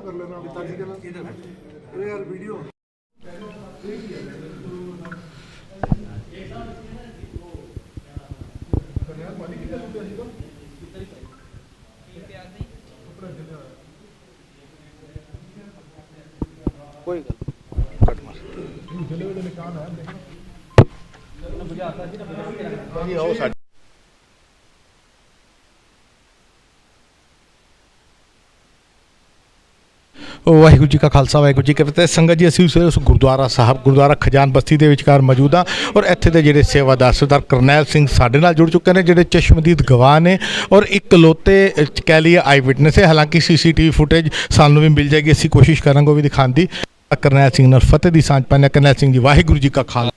कर लेना पिताजी के नाम। अरे यार वीडियो कोई गल ਵਾਹਿਗੁਰੂ ਜੀ ਕਾ ਖਾਲਸਾ, ਵਾਹਿਗੁਰੂ ਜੀ ਕੀ ਫਤਿਹ। ਸੰਗਤ ਜੀ, ਅਸੀਂ ਉਸ ਗੁਰਦੁਆਰਾ ਸਾਹਿਬ, ਗੁਰਦੁਆਰਾ ਖਜਾਨ ਬਸਤੀ ਦੇ ਵਿਚਕਾਰ ਮੌਜੂਦ ਹਾਂ ਔਰ ਇੱਥੇ ਦੇ ਜਿਹੜੇ ਸੇਵਾਦਾਰ ਸਰਦਾਰ ਕਰਨੈਲ ਸਿੰਘ ਸਾਡੇ ਨਾਲ ਜੁੜ ਚੁੱਕੇ ਨੇ, ਜਿਹੜੇ ਚਸ਼ਮਦੀਦ ਗਵਾਹ ਨੇ ਔਰ ਇਕਲੌਤੇ ਕਹਿ ਲਈਏ ਆਈ ਵਿਟਨੈਸ ਹੈ। ਹਾਲਾਂਕਿ CCTV ਫੁਟੇਜ ਸਾਨੂੰ ਵੀ ਮਿਲ ਜਾਏਗੀ, ਅਸੀਂ ਕੋਸ਼ਿਸ਼ ਕਰਾਂਗੇ ਉਹ ਵੀ ਦਿਖਾਉਣ ਦੀ। ਕਰਨੈਲ ਸਿੰਘ ਨਾਲ ਫਤਿਹ ਦੀ ਸਾਂਝ ਪਾਉਂਦੇ। ਕਰਨੈਲ ਸਿੰਘ ਜੀ, ਵਾਹਿਗੁਰੂ ਜੀ ਕਾ ਖਾਲਸਾ,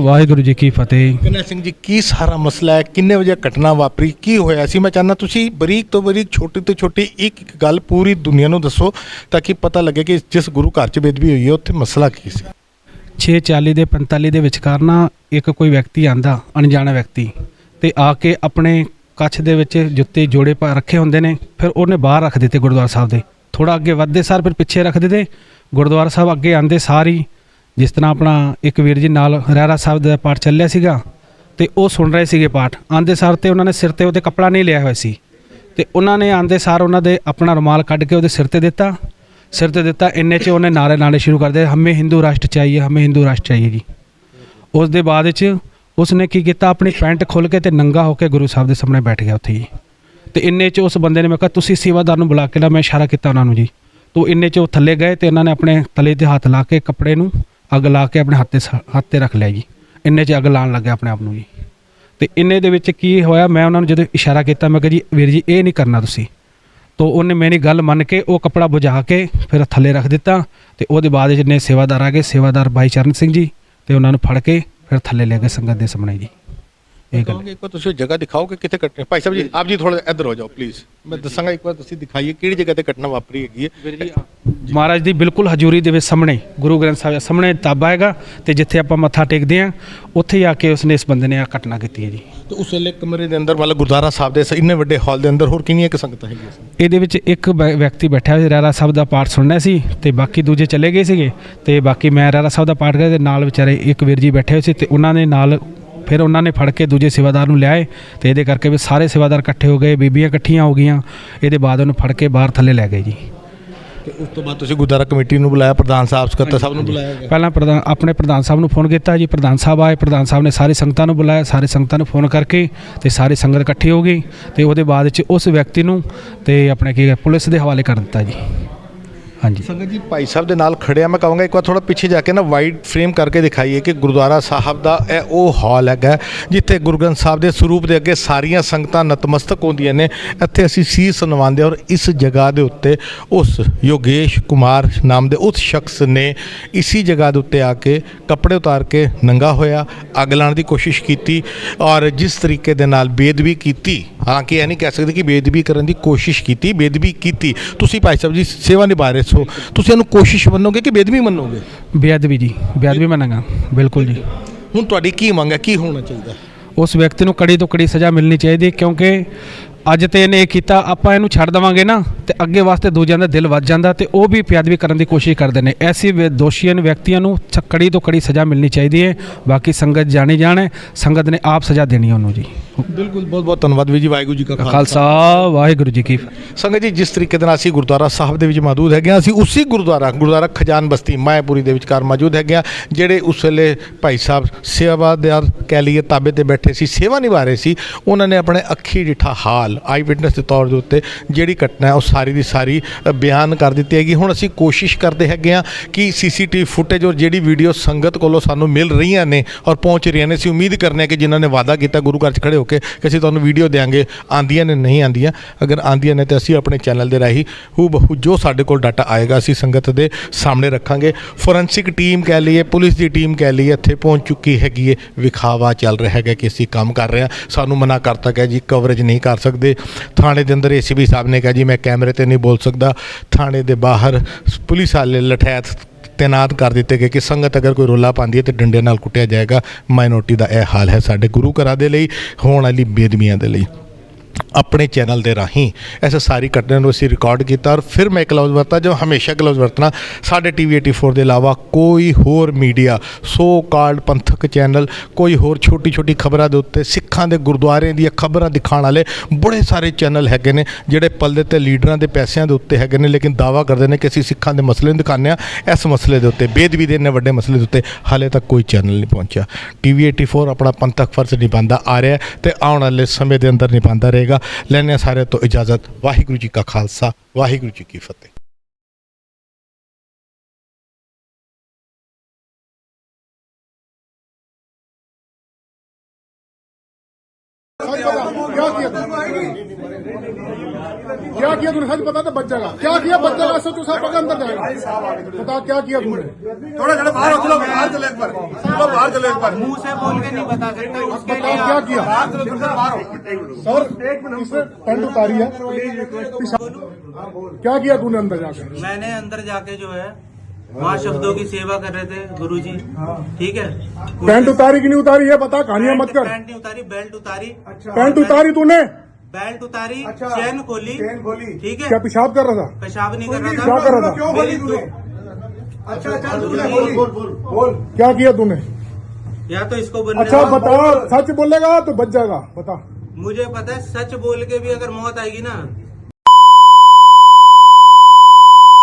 ਵਾਹਿਗੁਰੂ ਜੀ ਕੀ ਫਤਿਹ। ਕਰਨੈਲ ਸਿੰਘ ਜੀ, ਕੀ ਸਾਰਾ ਮਸਲਾ ਹੈ? ਕਿੰਨੇ ਵਜੇ ਘਟਨਾ ਵਾਪਰੀ? ਕੀ ਹੋਇਆ ਸੀ? ਮੈਂ ਚਾਹੁੰਦਾ ਤੁਸੀਂ ਬਰੀਕ ਤੋਂ ਬਰੀਕ, ਛੋਟੀ ਤੋਂ ਛੋਟੀ ਇੱਕ ਗੱਲ ਪੂਰੀ ਦੁਨੀਆ ਨੂੰ ਦੱਸੋ ਤਾਂ ਕਿ ਪਤਾ ਲੱਗੇ ਕਿ ਜਿਸ ਗੁਰੂ ਘਰ 'ਚ ਬੇਦਬੀ ਹੋਈ ਹੈ ਉੱਥੇ ਮਸਲਾ ਕੀ ਸੀ। 6:40 ਦੇ 45 ਦੇ ਵਿਚਕਾਰ ਨਾ ਇੱਕ ਕੋਈ ਵਿਅਕਤੀ ਆਂਦਾ, ਅਣਜਾਣਾ ਵਿਅਕਤੀ, ਤੇ ਆ ਕੇ ਆਪਣੇ ਕੱਛ ਦੇ ਵਿੱਚ ਜੁੱਤੇ ਜੋੜੇ ਪਾ ਰੱਖੇ ਹੁੰਦੇ ਨੇ, ਫਿਰ ਉਹਨੇ ਬਾਹਰ ਰੱਖ ਦਿੱਤੇ ਗੁਰਦੁਆਰਾ ਸਾਹਿਬ ਦੇ ਥੋੜਾ ਅੱਗੇ ਵੱਧਦੇ ਸਾਰ ਫਿਰ ਪਿੱਛੇ ਰੱਖਦੇ ਤੇ ਗੁਰਦੁਆਰਾ ਸਾਹਿਬ ਅੱਗੇ ਆਂਦੇ ਸਾਰ ਹੀ ਜਿਸ ਤਰ੍ਹਾਂ ਆਪਣਾ ਇੱਕ ਵੀਰ ਜੀ ਨਾਲ ਰਹਿਰਾ ਸਾਹਿਬ ਦਾ ਪਾਠ ਚੱਲਿਆ ਸੀਗਾ ਤੇ ਉਹ ਸੁਣ ਰਹੇ ਸੀਗੇ ਪਾਠ। ਆਂਦੇ ਸਾਰ ਤੇ ਉਹਨਾਂ ਨੇ ਸਿਰ ਤੇ ਉਹਦੇ ਕੱਪੜਾ ਨਹੀਂ ਲਿਆ ਹੋਇਆ ਸੀ ਤੇ ਉਹਨਾਂ ਨੇ ਆਂਦੇ ਸਾਰ ਉਹਨਾਂ ਦੇ ਆਪਣਾ ਰੁਮਾਲ ਕੱਢ ਕੇ ਉਹਦੇ ਸਿਰ ਤੇ ਦਿੱਤਾ। ਇੰਨੇ 'ਚ ਉਹਨੇ ਨਾਰੇ ਸ਼ੁਰੂ ਕਰ ਦਿੱਤੇ, ਹਮੇ ਹਿੰਦੂ ਰਾਸ਼ਟਰ ਚਾਹੀਏ, ਹਮੇ ਹਿੰਦੂ ਰਾਸ਼ਟਰ ਚਾਹੀਏ ਜੀ। ਉਸ ਦੇ ਬਾਅਦ 'ਚ ਉਸਨੇ ਕੀ ਕੀਤਾ, ਆਪਣੀ ਪੈਂਟ ਖੋਲ੍ਹ ਕੇ ਤੇ ਨੰਗਾ ਹੋ ਕੇ ਗੁਰੂ ਸਾਹਿਬ ਦੇ ਸਾਹਮਣੇ ਬੈਠ ਗਿਆ ਉੱਥੇ ਜੀ। ਤੇ ਇੰਨੇ 'ਚ ਉਸ ਬੰਦੇ ਨੇ ਮੈਂ ਕਿਹਾ ਤੁਸੀਂ ਸੇਵਾਦਾਰ ਨੂੰ ਬੁਲਾ ਕੇ ਲਾ, ਮੈਂ ਇਸ਼ਾਰਾ ਕੀਤਾ ਉਹਨਾਂ ਨੂੰ ਜੀ। ਤੋ ਇੰਨੇ 'ਚ ਉਹ ਥੱਲੇ ਗਏ ਤੇ ਇਹਨਾਂ ਨੇ ਆਪਣੇ ਤਲੇ ਤੇ ਹੱਥ ਲਾ ਕੇ ਕੱਪੜੇ ਨੂੰ ਅੱਗ ਲਾ ਕੇ ਆਪਣੇ ਹੱਥ ਤੇ ਰੱਖ ਲਿਆ ਜੀ। ਇੰਨੇ 'ਚ ਅੱਗ ਲਾਉਣ ਲੱਗਿਆ ਆਪਣੇ ਆਪ ਨੂੰ ਜੀ। ਤੇ ਇੰਨੇ ਦੇ ਵਿੱਚ ਕੀ ਹੋਇਆ, ਮੈਂ ਉਹਨਾਂ ਨੂੰ ਜਦੋਂ ਇਸ਼ਾਰਾ ਕੀਤਾ ਮੈਂ ਕਿਹਾ ਜੀ ਵੀਰ ਜੀ ਇਹ ਨਹੀਂ ਕਰਨਾ ਤੁਸੀਂ। ਤੋ ਉਹਨੇ ਮੇਰੀ ਗੱਲ ਮੰਨ ਕੇ ਉਹ ਕੱਪੜਾ ਬੁਝਾ ਕੇ ਫਿਰ ਥੱਲੇ ਰੱਖ ਦਿੱਤਾ ਤੇ ਉਹਦੇ ਬਾਅਦ ਜਿੰਨੇ ਸੇਵਾਦਾਰ ਆ ਗਏ, ਸੇਵਾਦਾਰ ਭਾਈ ਚਰਨ ਸਿੰਘ ਜੀ, ਤੇ ਉਹਨਾਂ ਨੂੰ ਫੜ ਕੇ ਫਿਰ ਥੱਲੇ ਲੈ ਗਏ ਸੰਗਤ ਦੇ ਸਾਹਮਣੇ ਜੀ। ਇਹ ਗੱਲ ਇੱਕ ਵਾਰ ਤੁਸੀਂ ਜਗ੍ਹਾ ਦਿਖਾਓ ਕਿ ਕਿੱਥੇ ਕੱਟਣੇ। ਭਾਈ ਸਾਹਿਬ ਜੀ ਆਪ ਜੀ ਥੋੜਾ ਇੱਧਰ ਹੋ ਜਾਓ ਪਲੀਜ਼, ਮੈਂ ਦੱਸਾਂਗਾ ਇੱਕ ਵਾਰ ਤੁਸੀਂ ਦਿਖਾਈਏ ਕਿਹੜੀ ਜਗ੍ਹਾ ਤੇ ਘਟਨਾ ਵਾਪਰੀ ਹੈਗੀ ਹੈ। ਮਹਾਰਾਜ ਦੀ ਬਿਲਕੁਲ ਹਜ਼ੂਰੀ ਦੇ ਵਿੱਚ ਸਾਹਮਣੇ ਗੁਰੂ ਗ੍ਰੰਥ ਸਾਹਿਬ ਦੇ ਸਾਹਮਣੇ ਤਾਬਾ ਹੈਗਾ ਤੇ ਜਿੱਥੇ ਆਪਾਂ ਮੱਥਾ ਟੇਕਦੇ ਹਾਂ ਉੱਥੇ ਹੀ ਆ ਕੇ ਉਸਨੇ ਇਸ ਬੰਦੇ ਨੇ ਆ ਘਟਨਾ ਕੀਤੀ ਹੈ ਜੀ। ਤੇ ਉਸ ਵੇਲੇ ਕਮਰੇ ਦੇ ਅੰਦਰ ਮਤਲਬ ਗੁਰਦੁਆਰਾ ਸਾਹਿਬ ਦੇ ਇੰਨੇ ਵੱਡੇ ਹਾਲ ਦੇ ਅੰਦਰ ਹੋਰ ਕਿੰਨੀਆਂ ਕਿ ਸੰਗਤਾਂ ਹੈਗੀਆਂ ਸੀ? ਇਹਦੇ ਵਿੱਚ ਇੱਕ ਵਿਅਕਤੀ ਬੈਠਾ ਹੋਇਆ ਰਹਿਰਾ ਸਾਹਿਬ ਦਾ ਪਾਠ ਸੁਣਨਾ ਸੀ ਤੇ ਬਾਕੀ ਦੂਜੇ ਚਲੇ ਗਏ ਸੀਗੇ ਤੇ ਬਾਕੀ ਮੈਂ ਰਹਿਰਾ ਸਾਹਿਬ ਦਾ ਪਾਠ ਕਰਦੇ ਨਾਲ ਵਿਚਾਰੇ ਇੱਕ ਵੀਰ ਜੀ ਬੈਠੇ ਹੋਏ ਸੀ ਤੇ ਉਹਨਾਂ ਨੇ ਨਾਲ ਫਿਰ ਉਹਨਾਂ ਨੇ ਫੜ ਕੇ ਦੂਜੇ ਸੇਵਾਦਾਰ ਨੂੰ ਲਿਆਏ ਤੇ ਇਹਦੇ ਕਰਕੇ ਵੀ ਸਾਰੇ ਸੇਵਾਦਾਰ ਇਕੱਠੇ ਹੋ ਗਏ, ਬੀਬੀਆਂ ਇਕੱਠੀਆਂ ਹੋ ਗਈਆਂ। ਇਹਦੇ ਬਾਅਦ ਉਹਨੂੰ ਫੜ ਕੇ ਬਾਹਰ ਥੱਲੇ ਲੈ ਗਏ ਜੀ। ਤੇ ਉਸ ਤੋਂ ਬਾਅਦ ਤੁਸੀਂ ਗੁਰਦੁਆਰਾ ਕਮੇਟੀ ਨੂੰ ਬੁਲਾਇਆ, ਪ੍ਰਧਾਨ ਸਾਹਿਬ ਸਕੱਤਰ ਸਾਹਿਬ ਨੂੰ ਬੁਲਾਇਆ ਗਿਆ? ਪਹਿਲਾਂ ਆਪਣੇ ਪ੍ਰਧਾਨ ਸਾਹਿਬ ਨੂੰ ਫੋਨ ਕੀਤਾ ਜੀ, ਪ੍ਰਧਾਨ ਸਾਹਿਬ ਆਏ, ਪ੍ਰਧਾਨ ਸਾਹਿਬ ਨੇ ਸਾਰੀ ਸੰਗਤਾਂ ਨੂੰ ਬੁਲਾਇਆ, ਸਾਰੀ ਸੰਗਤਾਂ ਨੂੰ ਫੋਨ ਕਰਕੇ ਤੇ ਸਾਰੀ ਸੰਗਤ ਇਕੱਠੀ ਹੋ ਗਈ ਤੇ ਉਹਦੇ ਬਾਅਦ 'ਚ ਉਸ ਵਿਅਕਤੀ ਨੂੰ ਤੇ ਆਪਣੇ ਕੀ ਪੁਲਿਸ ਦੇ ਹਵਾਲੇ ਕਰ ਦਿੱਤਾ ਜੀ। ਹਾਂਜੀ ਸੰਗਤ ਜੀ ਭਾਈ ਸਾਹਿਬ ਦੇ ਨਾਲ ਖੜਿਆ, ਮੈਂ ਕਹਾਂਗਾ ਇੱਕ ਵਾਰ ਥੋੜਾ ਪਿੱਛੇ ਜਾ ਕੇ ਨਾ ਵਾਈਡ ਫਰੇਮ ਕਰਕੇ ਦਿਖਾਈਏ ਕਿ ਗੁਰਦੁਆਰਾ ਸਾਹਿਬ ਦਾ ਇਹ ਉਹ ਹਾਲ ਹੈਗਾ ਜਿੱਥੇ ਗੁਰੂ ਗ੍ਰੰਥ ਸਾਹਿਬ ਦੇ ਸਰੂਪ ਦੇ ਅੱਗੇ ਸਾਰੀਆਂ ਸੰਗਤਾਂ ਨਤਮਸਤਕ ਹੁੰਦੀਆਂ ਨੇ। ਇੱਥੇ ਅਸੀਂ ਸੀਸ ਨਵਾਉਂਦੇ ਔਰ ਇਸ ਜਗ੍ਹਾ ਦੇ ਉੱਤੇ ਉਸ ਯੋਗੇਸ਼ ਕੁਮਾਰ ਨਾਮ ਦੇ ਉਸ ਸ਼ਖਸ ਨੇ ਇਸੀ ਜਗ੍ਹਾ ਦੇ ਉੱਤੇ ਆ ਕੇ ਕੱਪੜੇ ਉਤਾਰ ਕੇ ਨੰਗਾ ਹੋਇਆ, ਅੱਗ ਲਾਉਣ ਦੀ ਕੋਸ਼ਿਸ਼ ਕੀਤੀ ਔਰ ਜਿਸ ਤਰੀਕੇ ਦੇ ਨਾਲ ਬੇਅਦਬੀ ਕੀਤੀ, ਹਾਲਾਂਕਿ ਇਹ ਨਹੀਂ ਕਹਿ ਸਕਦੇ ਕਿ ਬੇਅਦਬੀ ਕਰਨ ਦੀ ਕੋਸ਼ਿਸ਼ ਕੀਤੀ, ਬੇਅਦਬੀ ਕੀਤੀ। ਤੁਸੀਂ ਭਾਈ ਸਾਹਿਬ ਜੀ ਸੇਵਾ ਨਿਭਾ ਰਹੇ ਸੋ, ਤੁਸੀਂ ਇਹਨੂੰ ਕੋਸ਼ਿਸ਼ ਮੰਨੋਗੇ ਕਿ ਬੇਅਦਬੀ ਮੰਨੋਗੇ? ਬੇਅਦਬੀ ਜੀ, ਬੇਅਦਬੀ ਮੰਨਾਂਗਾ ਬਿਲਕੁਲ ਜੀ। ਹੁਣ ਤੁਹਾਡੀ ਕੀ ਮੰਗ ਹੈ, ਕੀ ਹੋਣਾ ਚਾਹੀਦਾ? ਉਸ ਵਿਅਕਤੀ ਨੂੰ ਕੜੀ ਤੋਂ ਕੜੀ ਸਜ਼ਾ ਮਿਲਣੀ ਚਾਹੀਦੀ ਕਿਉਂਕਿ ਅੱਜ ਤੇ ਇਹਨੇ ਇਹ ਕੀਤਾ, ਆਪਾਂ ਇਹਨੂੰ ਛੱਡ ਦੇਵਾਂਗੇ ਨਾ ਤੇ ਅੱਗੇ ਵਾਸਤੇ ਦੂਜਿਆਂ ਦਾ ਦਿਲ ਵੱਜ ਜਾਂਦਾ ਤੇ ਉਹ ਵੀ ਬੇਅਦਬੀ ਕਰਨ ਦੀ ਕੋਸ਼ਿਸ਼ ਕਰਦੇ ਨੇ। ਐਸੀ ਦੋਸ਼ੀਆਂ ਨੂੰ ਵਿਅਕਤੀਆਂ ਨੂੰ ਕੜੀ ਤੋਂ ਕੜੀ ਸਜ਼ਾ ਮਿਲਣੀ ਚਾਹੀਦੀ ਹੈ। ਬਾਕੀ ਸੰਗਤ ਜਾਣੀ ਜਾਣੇ, ਸੰਗਤ ਨੇ ਆਪ ਸਜ਼ਾ ਦੇਣੀ ਉਹਨੂੰ ਜੀ। ਬਿਲਕੁਲ, ਬਹੁਤ ਬਹੁਤ ਧੰਨਵਾਦ ਵੀਰ ਜੀ। ਵਾਹਿਗੁਰੂ ਜੀ ਕਾ ਖਾਲਸਾ, ਵਾਹਿਗੁਰੂ ਜੀ ਕੀ ਫਤਿਹ। ਸੰਗਤ ਜੀ, ਜਿਸ ਤਰੀਕੇ ਦੇ ਨਾਲ ਅਸੀਂ ਗੁਰਦੁਆਰਾ ਸਾਹਿਬ ਦੇ ਵਿੱਚ ਮੌਜੂਦ ਹੈਗੇ ਹਾਂ, ਅਸੀਂ ਉਸੇ ਗੁਰਦੁਆਰਾ ਖਜਾਨ ਬਸਤੀ ਮਾਇਆਪੁਰੀ ਦੇ ਵਿਚਕਾਰ ਮੌਜੂਦ ਹੈਗੇ ਹਾਂ, ਜਿਹੜੇ ਉਸ ਵੇਲੇ ਭਾਈ ਸਾਹਿਬ ਸੇਵਾਦਾਰ ਕਹਿ ਲਈਏ ਤਾਬੇ ਤੇ ਬੈਠੇ ਸੀ, ਸੇਵਾ ਨਿਭਾ ਰਹੇ ਸੀ। ਉਹਨਾਂ ਨੇ ਆਪਣੇ ਅੱਖੀ ਡਿੱਠਾ ਹਾਲ ਆਈ ਵਿਟਨੈਸ ਦੇ ਤੌਰ ਦੇ ਉੱਤੇ ਜਿਹੜੀ ਘਟਨਾ ਹੈ ਉਹ ਸਾਰੀ ਦੀ ਸਾਰੀ ਬਿਆਨ ਕਰ ਦਿੱਤੀ ਹੈਗੀ। ਹੁਣ ਅਸੀਂ ਕੋਸ਼ਿਸ਼ ਕਰਦੇ ਹੈਗੇ ਹਾਂ ਕਿ CCTV ਫੁਟੇਜ ਔਰ ਜਿਹੜੀ ਵੀਡੀਓ ਸੰਗਤ ਕੋਲੋਂ ਸਾਨੂੰ ਮਿਲ ਰਹੀਆਂ ਨੇ ਔਰ ਪਹੁੰਚ ਰਹੀਆਂ ਨੇ, ਅਸੀਂ ਉਮੀਦ ਕਰਨੇ ਹਾਂ ਕਿ ਜਿਨ੍ਹਾਂ ਨੇ ਵਾਅਦਾ ਕੀਤਾ ਗੁਰੂ ਘਰ 'ਚ ਖੜੇ ਹੋ ਕੇ ਕਿ ਅਸੀਂ ਤੁਹਾਨੂੰ ਵੀਡੀਓ ਦੇਵਾਂਗੇ, ਆਉਂਦੀਆਂ ਨੇ ਨਹੀਂ ਆਉਂਦੀਆਂ। ਅਗਰ ਆਉਂਦੀਆਂ ਨੇ ਤਾਂ ਅਸੀਂ ਆਪਣੇ ਚੈਨਲ ਦੇ ਰਾਹੀਂ ਹੂਬਹੂ ਜੋ ਸਾਡੇ ਕੋਲ ਡਾਟਾ ਆਏਗਾ ਅਸੀਂ ਸੰਗਤ ਦੇ ਸਾਹਮਣੇ ਰੱਖਾਂਗੇ। ਫੋਰੈਂਸਿਕ ਟੀਮ ਕਹਿ ਲਈਏ, ਪੁਲਿਸ ਦੀ ਟੀਮ ਕਹਿ ਲਈਏ, ਇੱਥੇ ਪਹੁੰਚ ਚੁੱਕੀ ਹੈਗੀ ਹੈ। ਵਿਖਾਵਾ ਚੱਲ ਰਿਹਾ ਹੈਗਾ ਕਿ ਅਸੀਂ ਕੰਮ ਕਰ ਰਹੇ ਹਾਂ, ਸਾਨੂੰ ਮਨਾ ਕਰਤਾ ਗਿਆ ਜੀ ਕਵਰੇਜ ਨਹੀਂ ਕਰ ਸਕਦੇ। ਥਾਣੇ ਦੇ ਅੰਦਰ ACP ਸਾਹਿਬ ਨੇ ਕਿਹਾ ਜੀ ਮੈਂ ਕੈਮਰੇ ਤੇ ਨਹੀਂ ਬੋਲ ਸਕਦਾ। ਥਾਣੇ ਦੇ ਬਾਹਰ ਪੁਲਿਸ ਵਾਲੇ ਲਠੈਤ ਤੈਨਾਤ ਕਰ ਦਿੱਤੇ ਗਏ ਕਿ ਸੰਗਤ ਅਗਰ ਕੋਈ ਰੋਲਾ ਪਾਉਂਦੀ ਹੈ ਤੇ ਡੰਡੇ ਨਾਲ ਕੁੱਟਿਆ ਜਾਏਗਾ। ਮਾਈਨੋਰਟੀ ਦਾ ਇਹ ਹਾਲ ਹੈ ਸਾਡੇ ਗੁਰੂ ਘਰਾਂ ਦੇ ਲਈ, ਹੋਣ ਵਾਲੀ ਬੇਦਬੀਆਂ ਦੇ ਲਈ। ਆਪਣੇ ਚੈਨਲ ਦੇ ਰਾਹੀਂ ਇਸ ਸਾਰੀ ਘਟਨਾ ਨੂੰ ਅਸੀਂ ਰਿਕਾਰਡ ਕੀਤਾ ਔਰ ਫਿਰ ਮੈਂ ਇੱਕ ਲਫ਼ਜ਼ ਵਰਤਾ ਜੋ ਹਮੇਸ਼ਾ ਇੱਕ ਲਫ਼ਜ਼ ਵਰਤਣਾ, ਸਾਡੇ TV 84 ਦੇ ਇਲਾਵਾ ਕੋਈ ਹੋਰ ਮੀਡੀਆ, ਸੋ ਕਾਲਡ ਪੰਥਕ ਚੈਨਲ, ਕੋਈ ਹੋਰ ਛੋਟੀ ਛੋਟੀ ਖਬਰਾਂ ਦੇ ਉੱਤੇ ਸਿੱਖਾਂ ਦੇ ਗੁਰਦੁਆਰਿਆਂ ਦੀਆਂ ਖਬਰਾਂ ਦਿਖਾਉਣ ਵਾਲੇ ਬੜੇ ਸਾਰੇ ਚੈਨਲ ਹੈਗੇ ਨੇ ਜਿਹੜੇ ਪੱਲੇ ਤੇ ਲੀਡਰਾਂ ਦੇ ਪੈਸਿਆਂ ਦੇ ਉੱਤੇ ਹੈਗੇ ਨੇ, ਲੇਕਿਨ ਦਾਅਵਾ ਕਰਦੇ ਨੇ ਕਿ ਅਸੀਂ ਸਿੱਖਾਂ ਦੇ ਮਸਲੇ ਨੂੰ ਦਿਖਾਉਂਦੇ ਹਾਂ। ਇਸ ਮਸਲੇ ਦੇ ਉੱਤੇ, ਬੇਦਬੀ ਦੇ ਇੰਨੇ ਵੱਡੇ ਮਸਲੇ ਦੇ ਉੱਤੇ ਹਾਲੇ ਤੱਕ ਕੋਈ ਚੈਨਲ ਨਹੀਂ ਪਹੁੰਚਿਆ। TV 84 ਆਪਣਾ ਪੰਥਕ ਫਰਜ਼ ਨਿਭਾਉਂਦਾ ਆ ਰਿਹਾ ਤੇ ਆਉਣ ਵਾਲੇ ਸਮੇਂ ਦੇ ਅੰਦਰ ਨਿਭਾਉਂਦਾ ਰਹੇਗਾ। ਲੈਣੇ ਸਾਰੇ ਤੋਂ ਇਜਾਜ਼ਤ। ਵਾਹਿਗੁਰੂ ਜੀ ਕਾ ਖਾਲਸਾ, ਵਾਹਿਗੁਰੂ ਜੀ ਕੀ ਫਤਿਹ। क्या किया तूने? सच बता तो बच जाएगा। क्या किया? बच जाएगा। ऐसा तू सब अंदर जाएगा। बता क्या किया तूने? थोड़ा थोड़ा बाहर चलो, बाहर चले एक बार, चलो बाहर चले एक बार। मुंह से बोल के नहीं बता सकते उसके लिए। क्या किया? सर इसने पैंट उतारी है, क्या किया तूने अंदर जाकर? मैंने अंदर जाके जो है वहाँ शब्दों की सेवा कर रहे थे गुरुजी, ठीक है। पैंट उतारी कि नहीं उतारी ये बता, कहानियां मत कर। पैंट नहीं उतारी, बेल्ट उतारी। पैंट उतारी तूने? बेल्ट उतारी, अच्छा, चेन खोली, ठीक है। क्या पेशाब कर रहा था? पेशाब नहीं कर रहा क्या था। कर रहा था? क्यों खोली तूने? अच्छा चल तूने बोल क्या किया तूने? या तो इसको बनने अच्छा दो। बता, सच बोलेगा तो बच जाएगा, बता। मुझे पता है सच बोल के भी अगर मौत आएगी ना,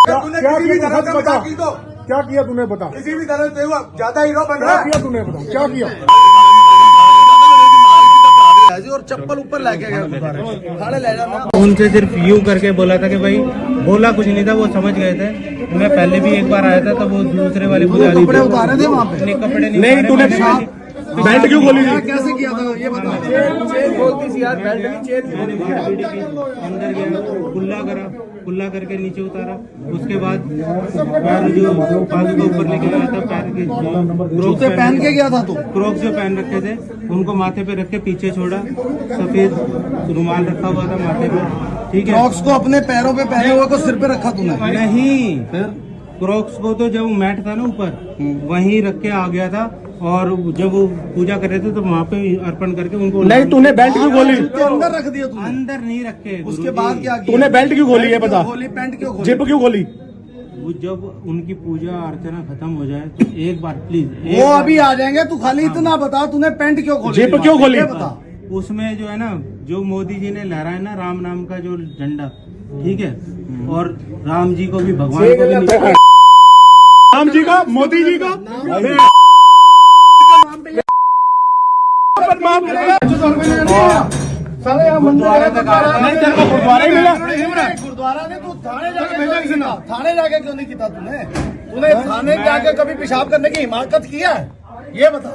तूने क्या किसी भी किया तरह सच से बता। मजाक की तो क्या किया तूने, बता। किसी भी तरह से हुआ ज्यादा हीरो बन क्या रहा है किया तूने, बता क्या किया? और चप्पल ऊपर लेके गया गुरुद्वारे खाने ले जाना। उनसे सिर्फ यूं करके बोला था कि भाई, बोला कुछ नहीं था, वो समझ गए थे। मैं पहले भी एक बार आया था, तो वो दूसरे वाले पुजारी कपड़े उतारे थे वहाँ पे? नहीं, कपड़े नहीं नहीं, तूने बेल्ट क्यों खोली थी? कैसे किया था ये बता। चेन खोलती थी यार, बेल्ट नहीं चेन। अंदर गया, कुल्ला करके नीचे उतारा। उसके बाद पैर जो बाजू के ऊपर लेके गया था, पैर के जूते पहन के गया था तू? क्रोक्स जो पहन रखे थे उनको माथे पे रख के पीछे छोड़ा। सफेद रुमाल रखा हुआ था माथे पे, ठीक है। क्रॉक्स को अपने पैरों पे पहने हुए को सिर पे रखा तूने? नहीं, फिर क्रॉक्स को तो जब मैट था ना ऊपर, वहीं रख के आ गया था। और जब वो पूजा कर रहे थे तो वहाँ पे अर्पण करके उनको। नहीं, तूने बेल्ट क्यों खोली? जूते अंदर रख दिए तूने? अंदर नहीं रखे। उसके बाद क्या किया? तूने बेल्ट क्यों खोली है, बता। खोली, पैंट क्यों खोली? जिप क्यों खोली? वो जब उनकी पूजा अर्चना खत्म हो जाए तो एक बार प्लीज। वो अभी आ जाएंगे, तू खाली इतना बता, तूने पैंट क्यों खोली? जिप क्यों खोली? ये बता। उसमें जो है ना, जो मोदी जी ने लहराया ना राम नाम का जो झंडा, ठीक है, और राम जी को भी, भगवान को भी नहीं। राम जी का, मोदी जी का साले यहाँ गुरुद्वारे तक आया था। नहीं, तेरे को गुरुद्वारे ही मिला? गुरुद्वारा ने तू थाने जाके भेजा किसी ने? थाने जाके क्यों नहीं किया तूने थाने जाके कभी पेशाब करने की हिमाकत किया है? ये बता।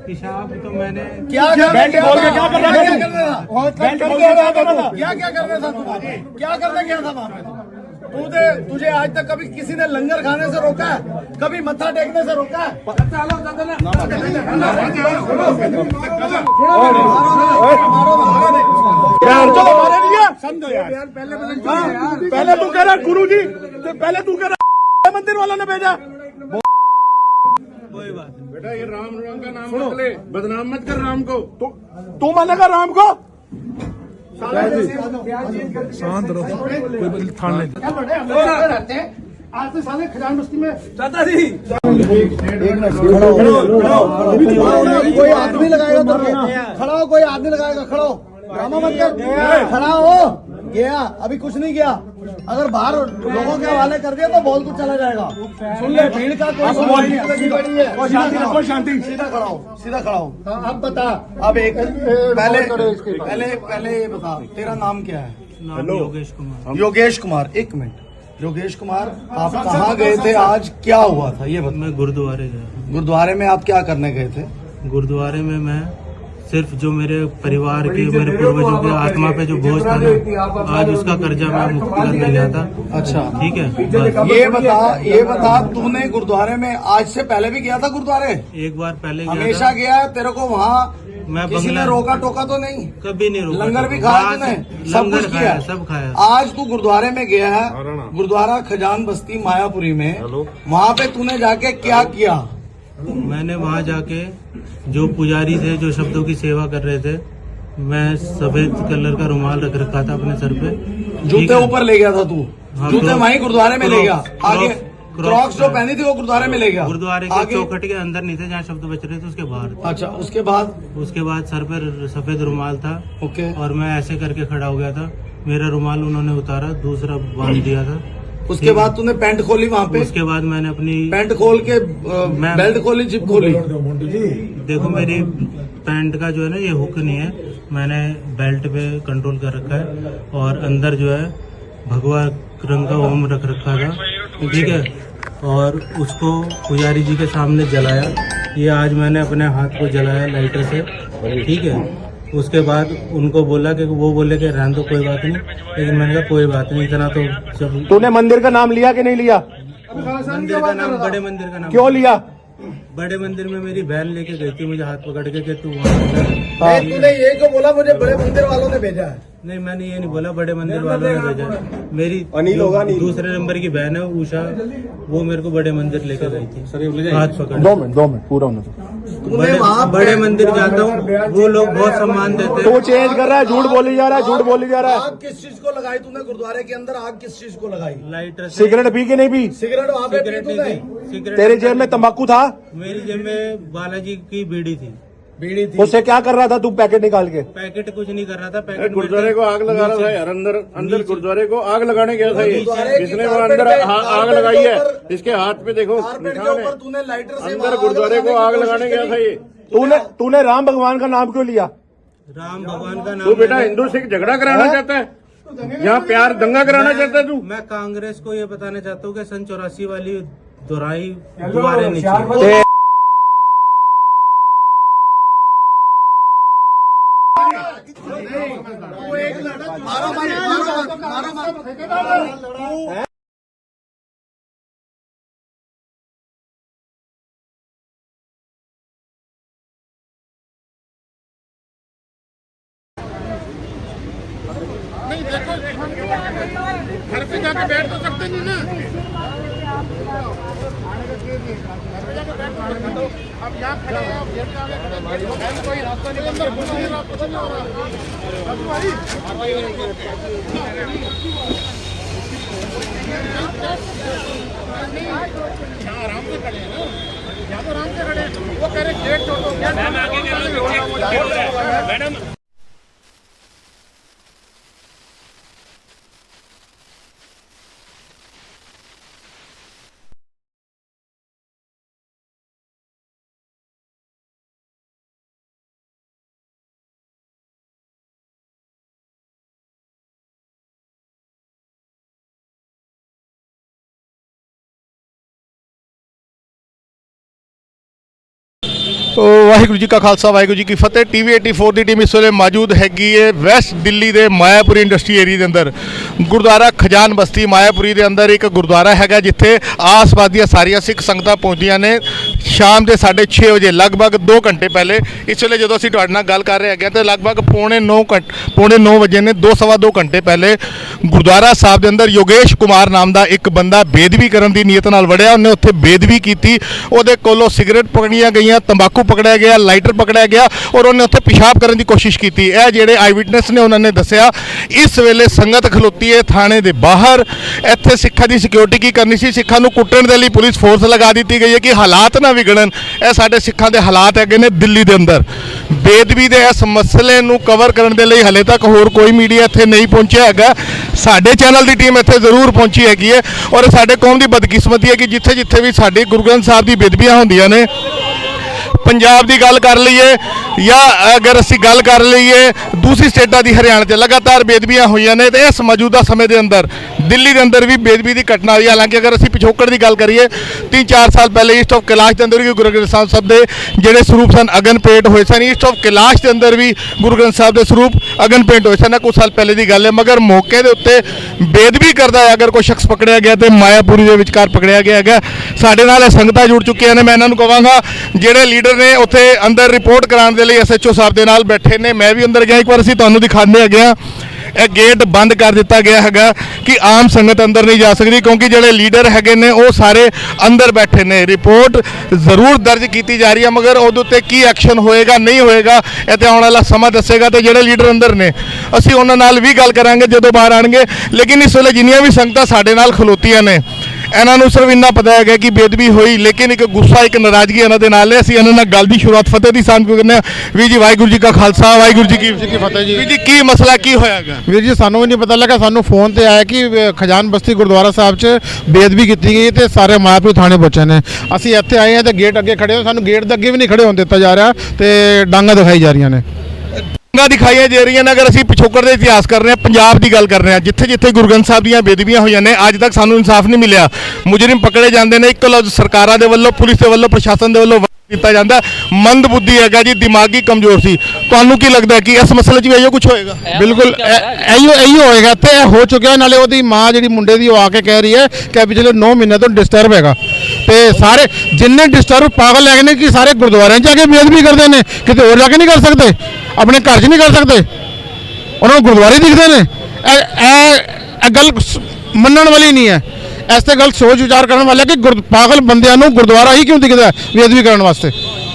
पेशाब तो मैंने क्या बेल्ट खोल के क्या कर रहा था? क्या करना था? बेल्ट खोल के क्या कर रहा था? क्या करना था तू? क्या करने गया था वहाँ पे? तुझे आज तक कभी किसी ने लंगर खाने से रोका है? कभी मत्था टेकने से रोका है? चलो मारे नहीं है, समझो यार। पहले तू कह रहा गुरु जी, पहले तू कह रहा मंदिर वालों ने भेजा। कोई बात नहीं। बेटा ये राम का नाम मत ले, बदनाम मत कर राम को। तू मानेगा राम को? शांत रहो, कोई थान नहीं। आज से साले खजान बस्ती में चाचा जी कोई आदमी लगाएगा तो खड़ा हो, कोई आदमी लगाएगा, खड़ा हो, ड्रामा मत कर, खड़ा हो। गया अभी कुछ नहीं किया, अगर बाहर लोगों के हवाले कर दिया तो बोल तू चला जाएगा। सुन ले, भीड़ का कोई शांति, सीधा खड़ा हो, सीधा खड़ा हो। अब बता, अब एक पहले ये बता, तेरा नाम क्या है? नाम योगेश कुमार। योगेश कुमार, एक मिनट। योगेश कुमार, आप कहाँ गए थे आज, क्या हुआ था ये बता। मैं गुरुद्वारे गया। गुरुद्वारे में आप क्या करने गए थे? गुरुद्वारे में मैं सिर्फ जो मेरे परिवार के, मेरे पूर्वजों के आत्मा पे जो बोझ था ना, आज उसका कर्जा मैं मुक्त करने गया था। अच्छा, ठीक है। बस। ये बता तूने गुरुद्वारे में आज से पहले भी गया था गुरुद्वारे? एक बार पहले गया हमेशा था। गया है? तेरे को वहाँ मैं किसी ने बंगला रोका टोका तो नहीं? कभी नहीं रोका। लंगर भी खाया तूने? सब लंगर कुछ खाया, किया? सब खाया। आज तू गुरुद्वारे में गया है, गुरुद्वारा खजान बस्ती मायापुरी में, वहाँ पे तूने जाके क्या किया? मैंने वहाँ जाके जो पुजारी थे, जो शब्दों की सेवा कर रहे थे, मैं सफेद कलर का रुमाल रख रखा था अपने सर पे। जूते ऊपर ले गया था तू? हाँ, जूते वहीं गुरुद्वारे में ले गया? आगे क्रॉक्स जो हाँ। पहनी थी वो गुरुद्वारे में ले गया? गुरुद्वारे के चौखट के अंदर नहीं थे, जहाँ शब्द बच रहे थे उसके बाहर। अच्छा, उसके बाद? उसके बाद सर पर सफेद रुमाल था। ओके। और मैं ऐसे करके खड़ा हो गया था। मेरा रुमाल उन्होंने उतारा, दूसरा बांध दिया था। उसके बाद तूने पैंट खोली वहाँ पे? उसके बाद मैंने अपनी पैंट खोल के बेल्ट खोली, जिप खोली? देखो, मेरी पैंट का जो है ना, ये हुक नहीं है, मैंने बेल्ट पे कंट्रोल कर रखा है। और अंदर जो है भगवा रंग का ओम रख रखा था, ठीक है। और उसको पुजारी जी के सामने जलाया। ये आज मैंने अपने हाथ को जलाया लाइटर से, ठीक है। उसके बाद उनको बोला कि वो बोले कि रहने दो, कोई बात नहीं। लेकिन मैंने कहा कोई बात नहीं, इतना तो जब। तूने मंदिर का नाम लिया कि नहीं लिया? मंदिर का नाम, बड़े मंदिर का नाम क्यों लिया? बड़े मंदिर में मेरी बहन लेके गई थी मुझे हाथ पकड़ के कि तू वहाँ। तूने ये क्यों बोला मुझे बड़े मंदिर वालों ने भेजा है? नहीं, मैंने ये नहीं बोला बड़े मंदिर वालों ने भेजा है। मेरी अनिल होगा, अनिल। दूसरे नंबर की बहन है उषा, वो मेरे को बड़े मंदिर लेके गई थी हाथ पकड़। 2 मिनट पूरा होने दो। बड़े मंदिर जाता हूँ, वो लोग बहुत सम्मान देते हैं। तू चेंज कर रहा है, झूठ बोली जा रहा है, झूठ बोली जा रहा है। आग किस चीज को लगाई तूने गुरुद्वारे के अंदर? आग किस चीज को लगाई? लाइटर से। सिगरेट पी के नहीं पी? सिगरेट वहाँ पे पी तूने? तेरी जेब में तंबाकू था? मेरी जेब में बालाजी की बीड़ी थी। बीड़ी थी। उससे क्या कर रहा था तू पैकेट निकाल के? पैकेट कुछ नहीं कर रहा था। पैकेट गुरुद्वारे को आग लगा रहा था यार, अंदर गुरुद्वारे को आग लगाने गया था ये, जिसने वो अंदर आग लगाई है, इसके हाथ पे देखो निशान है। तूने लाइटर से अंदर गुरुद्वारे को आग लगाने गया था ये। तूने राम भगवान का नाम क्यों लिया? राम भगवान का नाम। तू बेटा हिंदू सिख झगड़ा कराना चाहता है, यहाँ प्यार दंगा कराना चाहता है तू? मैं कांग्रेस को ये बताना चाहता हूँ कि सन 84 वाली दोहराई दोबारा नहीं चाहिए। नहीं देखो, घर पे जाके बैठ तो सकते नहीं ना। अब यहाँ खड़े हैं, अब गेट के आगे खड़े हैं, कोई रास्ता नहीं, अंदर घुस नहीं रहा, कुछ नहीं हो रहा। अब भाई यहाँ आराम से खड़े हैं ना, यहाँ तो आराम से खड़े हैं। वो कह रहे गेट छोड़ो, मैडम। ਵਾਹਿਗੁਰੂ ਜੀ ਕਾ ਖਾਲਸਾ ਵਾਹਿਗੁਰੂ ਜੀ ਕੀ ਫਤਿਹ। ਟੀਵੀ 84 ਦੀ ਟੀਮ ਇਸ ਵੇਲੇ ਮੌਜੂਦ ਹੈਗੀ ਹੈ ਵੈਸਟ ਦਿੱਲੀ ਦੇ ਮਾਇਆਪੁਰੀ ਇੰਡਸਟਰੀ ਏਰੀਆ ਦੇ ਅੰਦਰ। ਗੁਰਦੁਆਰਾ ਖਜਾਨ ਬਸਤੀ ਮਾਇਆਪੁਰੀ ਦੇ ਅੰਦਰ ਇੱਕ ਗੁਰਦੁਆਰਾ ਹੈਗਾ ਜਿੱਥੇ ਆਸ-ਪਾਸ ਦੀਆਂ ਸਾਰੀਆਂ ਸਿੱਖ ਸੰਗਤਾਂ ਪਹੁੰਚਦੀਆਂ ਨੇ ਸ਼ਾਮ ਦੇ 6:30 ਵਜੇ, ਲਗਭਗ 2 ਘੰਟੇ ਪਹਿਲੇ। ਇਸ ਵੇਲੇ ਜਦੋਂ ਅਸੀਂ ਤੁਹਾਡੇ ਨਾਲ ਗੱਲ ਕਰ ਰਹੇ ਹੈਗੇ ਤਾਂ ਲਗਭਗ ਪੌਣੇ 9 ਵਜੇ ਨੇ, 2 ਘੰਟੇ ਪਹਿਲੇ ਗੁਰਦੁਆਰਾ ਸਾਹਿਬ ਦੇ ਅੰਦਰ ਯੋਗੇਸ਼ ਕੁਮਾਰ ਨਾਮ ਦਾ ਇੱਕ ਬੰਦਾ ਬੇਦਬੀ ਕਰਨ ਦੀ ਨੀਅਤ ਨਾਲ ਵੜਿਆ। ਉਹਨੇ ਉੱਥੇ ਬੇਦਬੀ ਕੀਤੀ, ਉਹਦੇ ਕੋਲੋਂ ਸਿਗਰਟ ਪਕੜੀਆਂ ਗਈਆਂ, ਤੰਬਾਕੂ ਪਕੜਿਆ ਗਿਆ, ਲਾਈਟਰ ਪਕੜਿਆ ਗਿਆ ਔਰ ਉਹਨੇ ਉੱਥੇ ਪਿਸ਼ਾਬ ਕਰਨ ਦੀ ਕੋਸ਼ਿਸ਼ ਕੀਤੀ। ਇਹ ਜਿਹੜੇ ਆਈ ਵਿਟਨੈਸ ਨੇ ਉਹਨਾਂ ਨੇ ਦੱਸਿਆ ਇਸ ਵੇਲੇ ਸੰਗਤ ਖਲੋਤੀ ਹੈ ਥਾਣੇ ਦੇ ਬਾਹਰ। ਇੱਥੇ ਸਿੱਖਾਂ ਦੀ ਸਿਕਿਉਰਿਟੀ ਕੀ ਕਰਨੀ ਸੀ? ਸਿੱਖਾਂ ਨੂੰ ਕੁੱਟਣ ਦੇ ਲਈ ਪੁਲਿਸ ਫੋਰਸ ਲਗਾ ਦਿੱਤੀ ਗਈ ਹੈ ਕਿ ਹਾਲਾਤ ਨਾ ਵਿਗੜਨ। ਇਹ ਸਾਡੇ ਸਿੱਖਾਂ ਦੇ ਹਾਲਾਤ ਹੈਗੇ ਨੇ ਦਿੱਲੀ ਦੇ ਅੰਦਰ। ਬੇਦਬੀ ਦੇ ਇਸ ਮਸਲੇ ਨੂੰ ਕਵਰ ਕਰਨ ਦੇ ਲਈ ਹਲੇ ਤੱਕ ਹੋਰ ਕੋਈ ਮੀਡੀਆ ਇੱਥੇ ਨਹੀਂ ਪਹੁੰਚਿਆ ਹੈਗਾ। ਸਾਡੇ ਚੈਨਲ ਦੀ ਟੀਮ ਇੱਥੇ ਜ਼ਰੂਰ ਪਹੁੰਚੀ ਹੈਗੀ ਹੈ ਔਰ ਸਾਡੇ ਕੌਮ ਦੀ ਬਦਕਿਸਮਤੀ ਹੈ ਕਿ ਜਿੱਥੇ ਜਿੱਥੇ ਵੀ ਸਾਡੀ ਗੁਰੂ ਗ੍ਰੰਥ ਸਾਹਿਬ ਦੀ ਬੇਦਬੀਆਂ ਹੁੰਦੀਆਂ ਨੇ, ਪੰਜਾਬ ਦੀ ਗੱਲ ਕਰ ਲਈਏ ਜਾਂ ਅਗਰ ਅਸੀਂ ਗੱਲ ਕਰ ਲਈਏ ਦੂਸਰੀ ਸਟੇਟਾਂ ਦੀ, ਹਰਿਆਣਾ 'ਚ ਲਗਾਤਾਰ ਬੇਦਬੀਆਂ ਹੋਈਆਂ ਨੇ ਤੇ ਇਸ ਮੌਜੂਦਾ ਸਮੇਂ ਦੇ ਅੰਦਰ ਦਿੱਲੀ ਦੇ ਅੰਦਰ ਵੀ ਬੇਦਬੀ ਦੀ ਘਟਨਾ ਹੋਈ। ਹਾਲਾਂਕਿ ਅਗਰ ਅਸੀਂ ਪਿਛੋਕੜ ਦੀ ਗੱਲ ਕਰੀਏ 3-4 ਸਾਲ ਪਹਿਲੇ ਈਸਟ ਆਫ ਕੈਲਾਸ਼ ਦੇ ਅੰਦਰ ਵੀ ਗੁਰੂ ਗ੍ਰੰਥ ਸਾਹਿਬ ਦੇ ਜਿਹੜੇ ਸਰੂਪ ਸਨ ਅਗਨ ਪੇਂਟ ਹੋਏ ਸਨ। ਈਸਟ ਆਫ ਕੈਲਾਸ਼ ਦੇ ਅੰਦਰ ਵੀ ਗੁਰੂ ਗ੍ਰੰਥ ਸਾਹਿਬ ਦੇ ਸਰੂਪ ਅਗਨ ਪੇਂਟ ਹੋਏ ਸਨ। ਕੁਝ ਸਾਲ ਪਹਿਲੇ ਦੀ ਗੱਲ ਹੈ, ਮਗਰ ਮੌਕੇ ਦੇ ਉੱਤੇ ਬੇਦਬੀ ਕਰਦਾ ਹੈ ਅਗਰ ਕੋਈ ਸ਼ਖਸ ਪਕੜਿਆ ਗਿਆ ਤੇ ਮਾਇਆਪੁਰੀ ਦੇ ਵਿਚਕਾਰ ਪਕੜਿਆ ਗਿਆ ਹੈਗਾ। ਸਾਡੇ ਨਾਲ ਇਹ ਸੰਗਤਾਂ ਜੁੜ ਚੁੱਕੀਆਂ ਨੇ। ਮੈਂ ਇਹਨਾਂ ਨੂੰ ਕਹਾਂਗਾ ਜਿਹੜੇ ਲੀਡਰ ਨੇ ਉੱਥੇ ਅੰਦਰ ਰਿਪੋਰਟ ਕਰਾਉਣ ਦੇ ਲਈ SHO ਸਾਹਿਬ ਦੇ ਨਾਲ ਬੈਠੇ ਨੇ। ਮੈਂ ਵੀ ਅੰਦਰ ਗਿਆ, ਇੱਕ ਵਾਰ ਅਸੀਂ ਤੁਹਾਨੂੰ ਦਿਖਾਉਂਦੇ ਹੈਗੇ ਆ। ਇਹ ਗੇਟ ਬੰਦ ਕਰ ਦਿੱਤਾ ਗਿਆ ਹੈਗਾ ਕਿ ਆਮ ਸੰਗਤ ਅੰਦਰ ਨਹੀਂ ਜਾ ਸਕਦੀ ਕਿਉਂਕਿ ਜਿਹੜੇ ਲੀਡਰ ਹੈਗੇ ਨੇ ਉਹ ਸਾਰੇ ਅੰਦਰ ਬੈਠੇ ਨੇ। ਰਿਪੋਰਟ ਜ਼ਰੂਰ ਦਰਜ ਕੀਤੀ ਜਾ ਰਹੀ ਹੈ ਮਗਰ ਉਹਦੇ ਉੱਤੇ ਕੀ ਐਕਸ਼ਨ ਹੋਏਗਾ ਨਹੀਂ ਹੋਏਗਾ ਇਹ ਤੇ ਆਉਣ ਵਾਲਾ ਸਮਾਂ ਦੱਸੇਗਾ। ਤੇ ਜਿਹੜੇ ਲੀਡਰ ਅੰਦਰ ਨੇ ਅਸੀਂ ਉਹਨਾਂ ਨਾਲ ਵੀ ਗੱਲ ਕਰਾਂਗੇ ਜਦੋਂ ਬਾਹਰ ਆਣਗੇ। ਲੇਕਿਨ ਇਸ ਵੇਲੇ ਜਿੰਨੀਆਂ ਵੀ ਸੰਗਤਾਂ ਸਾਡੇ ਨਾਲ ਖਲੋਤੀਆਂ ਨੇ ਇਹਨਾਂ ਨੂੰ ਸਿਰਫ ਇੰਨਾ ਪਤਾ ਹੈਗਾ ਕਿ ਬੇਦਬੀ ਹੋਈ, ਲੇਕਿਨ ਇੱਕ ਗੁੱਸਾ ਇੱਕ ਨਾਰਾਜ਼ਗੀ ਇਹਨਾਂ ਦੇ ਨਾਲ ਹੈ। ਅਸੀਂ ਇਹਨਾਂ ਨਾਲ ਗੱਲ ਦੀ ਸ਼ੁਰੂਆਤ ਫਤਿਹ ਦੀ ਸਾਂਝ ਕਰਨੇ ਆ। ਵੀਰ ਜੀ ਵਾਹਿਗੁਰੂ ਜੀ ਕਾ ਖਾਲਸਾ ਵਾਹਿਗੁਰੂ ਜੀ ਕੀ ਫਤਿਹ ਜੀ। ਵੀਰ ਜੀ ਕੀ ਮਸਲਾ ਕੀ ਹੋਇਆਗਾ? ਵੀਰ ਜੀ ਸਾਨੂੰ ਵੀ ਨਹੀਂ ਪਤਾ ਲੱਗਾ, ਸਾਨੂੰ ਫੋਨ ਤੇ ਆਇਆ ਕਿ ਖਜਾਨ ਬਸਤੀ ਗੁਰਦੁਆਰਾ ਸਾਹਿਬ 'ਚ ਬੇਦਬੀ ਕੀਤੀ ਗਈ ਤੇ ਸਾਰੇ ਮਾਇਆਪੁਰੀ ਥਾਣੇ ਪਹੁੰਚੇ ਨੇ। ਅਸੀਂ ਇੱਥੇ ਆਏ ਹਾਂ ਤੇ ਗੇਟ ਅੱਗੇ ਖੜੇ ਹਾਂ, ਸਾਨੂੰ ਗੇਟ ਦੇ ਅੱਗੇ ਵੀ ਨਹੀਂ ਖੜੇ ਹੋਣ ਦਿੱਤਾ ਜਾ ਰਿਹਾ ਤੇ ਡਾਂਗਾ ਦਿਖਾਈ ਜਾ ਰਹੀਆਂ ਨੇ। ਦਿਖਾਈਆਂ ਜਾ ਰਹੀਆਂ ਨੇ। ਅਗਰ ਅਸੀਂ ਪਿਛੋਕੜ ਦੇ ਇਤਿਹਾਸ ਕਰ ਰਹੇ ਹਾਂ, ਪੰਜਾਬ ਦੀ ਗੱਲ ਕਰ ਰਹੇ ਹਾਂ, ਜਿੱਥੇ ਜਿੱਥੇ ਗੁਰੂ ਗ੍ਰੰਥ ਸਾਹਿਬ ਦੀਆਂ ਬੇਦਬੀਆਂ ਹੋਈਆਂ ਨੇ ਅੱਜ ਤੱਕ ਸਾਨੂੰ ਇਨਸਾਫ ਨਹੀਂ ਮਿਲਿਆ। ਮੁਜਰਿਮ ਪਕੜੇ ਜਾਂਦੇ ਨੇ, ਇੱਕ ਲਫ਼ਜ਼ ਸਰਕਾਰਾਂ ਦੇ ਵੱਲੋਂ, ਪੁਲਿਸ ਦੇ ਵੱਲੋਂ, ਪ੍ਰਸ਼ਾਸਨ ਦੇ ਵੱਲੋਂ ਕੀਤਾ ਜਾਂਦਾ। ਮੰਦਬੁੱਧੀ ਹੈਗਾ ਜੀ, ਦਿਮਾਗੀ ਕਮਜ਼ੋਰ ਸੀ। ਤੁਹਾਨੂੰ ਕੀ ਲੱਗਦਾ ਕਿ ਇਸ ਮਸਲੇ 'ਚ ਵੀ ਇਹੋ ਕੁਝ ਹੋਏਗਾ? ਬਿਲਕੁਲ ਇਹੀ ਹੋਏਗਾ ਤੇ ਇਹ ਹੋ ਚੁੱਕਿਆ। ਨਾਲੇ ਉਹਦੀ ਮਾਂ ਜਿਹੜੀ ਮੁੰਡੇ ਦੀ ਉਹ ਆ ਕੇ ਕਹਿ ਰਹੀ ਹੈ ਕਿ ਪਿਛਲੇ 9 ਮਹੀਨੇ ਤੋਂ ਡਿਸਟਰਬ ਹੈਗਾ ਤੇ ਸਾਰੇ ਜਿੰਨੇ ਡਿਸਟਰਬ ਪਾਗਲ ਹੈਗੇ ਨੇ ਕਿ ਸਾਰੇ ਗੁਰਦੁਆਰਿਆਂ 'ਚ ਜਾ ਕੇ ਬੇਦਬੀ ਕਰਦੇ ਨੇ, ਕਿਤੇ ਹੋਰ ਜਾ ਕੇ ਨਹੀਂ ਕਰ ਸਕਦੇ, ਆਪਣੇ ਘਰ 'ਚ ਨਹੀਂ ਕਰ ਸਕਦੇ, ਉਹਨਾਂ ਨੂੰ ਗੁਰਦੁਆਰੇ ਦਿਖਦੇ ਨੇ। ਇਹ ਗੱਲ ਮੰਨਣ ਵਾਲੀ ਨਹੀਂ ਹੈ। ਇਸ ਤੇ ਗੱਲ ਸੋਚ ਵਿਚਾਰ ਕਰਨ ਵਾਲਾ ਕਿ ਪਾਗਲ ਬੰਦਿਆਂ ਨੂੰ ਗੁਰਦੁਆਰਾ ਹੀ ਕਿਉਂ ਦਿਖਦਾ ਬੇਦਬੀ ਕਰਨ ਵਾਸਤੇ।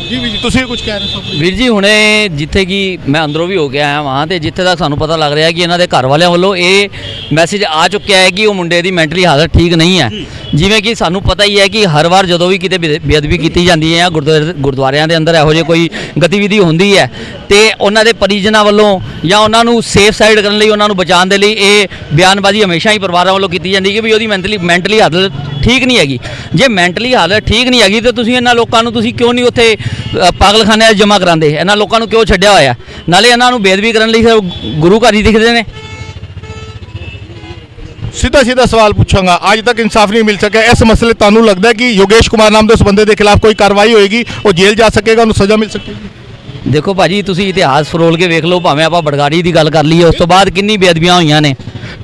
ਜੀ ਵੀਰ ਜੀ ਤੁਸੀਂ ਕੁਝ ਕਹਿ ਰਹੇ ਹੋ? ਵੀਰ ਜੀ ਹੁਣੇ ਜਿੱਥੇ ਕਿ ਮੈਂ ਅੰਦਰੋਂ ਵੀ ਹੋ ਕੇ ਆਇਆ ਵਾਂ ਤੇ ਜਿੱਥੇ ਤੱਕ ਸਾਨੂੰ ਪਤਾ ਲੱਗ ਰਿਹਾ ਕਿ ਇਹਨਾਂ ਦੇ ਘਰ ਵਾਲਿਆਂ ਵੱਲੋਂ ਇਹ ਮੈਸੇਜ ਆ ਚੁੱਕਿਆ ਹੈ ਕਿ ਉਹ ਮੁੰਡੇ ਦੀ ਮੈਂਟਲੀ ਹਾਲਤ ਠੀਕ ਨਹੀਂ ਹੈ। ਜਿਵੇਂ ਕਿ ਸਾਨੂੰ ਪਤਾ ਹੀ ਹੈ ਕਿ ਹਰ ਵਾਰ ਜਦੋਂ ਵੀ ਕਿਤੇ ਬੇਅਦਬੀ ਕੀਤੀ ਜਾਂਦੀ ਹੈ ਗੁਰਦੁਆਰਿਆਂ ਦੇ ਅੰਦਰ ਇਹੋ ਜਿਹੀ ਕੋਈ ਗਤੀਵਿਧੀ ਹੁੰਦੀ ਹੈ ਤੇ ਉਹਨਾਂ ਦੇ ਪਰਿਜਨਾਂ ਵੱਲੋਂ ਜਾਂ ਉਹਨਾਂ ਨੂੰ ਸੇਫ ਸਾਈਡ ਕਰਨ ਲਈ, ਉਹਨਾਂ ਨੂੰ ਬਚਾਉਣ ਦੇ ਲਈ ਇਹ ਬਿਆਨਬਾਜ਼ੀ ਹਮੇਸ਼ਾ ਹੀ ਪਰਿਵਾਰਾਂ ਵੱਲੋਂ ਕੀਤੀ ਜਾਂਦੀ ਕਿ ਵੀ ਉਹਦੀ ਮੈਂਟਲੀ ਹਾਲਤ ਠੀਕ ਨਹੀਂ ਹੈਗੀ। ਜੇ ਮੈਂਟਲੀ ਹਾਲਤ ਠੀਕ ਨਹੀਂ ਹੈਗੀ ਤਾਂ ਤੁਸੀਂ ਇਹਨਾਂ ਲੋਕਾਂ ਨੂੰ ਤੁਸੀਂ ਕਿਉਂ ਨਹੀਂ ਉੱਥੇ ਪਾਗਲਖਾਨਿਆਂ 'ਚ ਜਮ੍ਹਾਂ ਕਰਾਉਂਦੇ? ਇਹਨਾਂ ਲੋਕਾਂ ਨੂੰ ਕਿਉਂ ਛੱਡਿਆ ਹੋਇਆ? ਨਾਲੇ ਇਹਨਾਂ ਨੂੰ ਬੇਅਦਬੀ ਕਰਨ ਲਈ ਗੁਰੂ ਘਰ ਹੀ ਦਿਖਦੇ ਨੇ। ਸਿੱਧਾ ਸਵਾਲ ਪੁੱਛਾਂਗਾ, ਅੱਜ ਤੱਕ ਇਨਸਾਫ ਨਹੀਂ ਮਿਲ ਸਕਿਆ, ਇਸ ਮਸਲੇ ਤੁਹਾਨੂੰ ਲੱਗਦਾ ਹੈ ਕਿ ਯੋਗੇਸ਼ ਕੁਮਾਰ ਨਾਮ ਦੇ ਉਸ ਬੰਦੇ ਦੇ ਖਿਲਾਫ ਕੋਈ ਕਾਰਵਾਈ ਹੋਏਗੀ, ਉਹ ਜੇਲ੍ਹ ਜਾ ਸਕੇਗਾ, ਉਹਨੂੰ ਸਜ਼ਾ ਮਿਲ ਸਕੇਗੀ? ਦੇਖੋ ਭਾਜੀ, ਤੁਸੀਂ ਇਤਿਹਾਸ ਫਰੋਲ ਕੇ ਵੇਖ ਲਓ, ਭਾਵੇਂ ਆਪਾਂ ਬੜਗਾੜੀ ਦੀ ਗੱਲ ਕਰ ਲਈਏ, ਉਸ ਤੋਂ ਬਾਅਦ ਕਿੰਨੀ ਬੇਅਦਬੀਆਂ ਹੋਈਆਂ ਨੇ।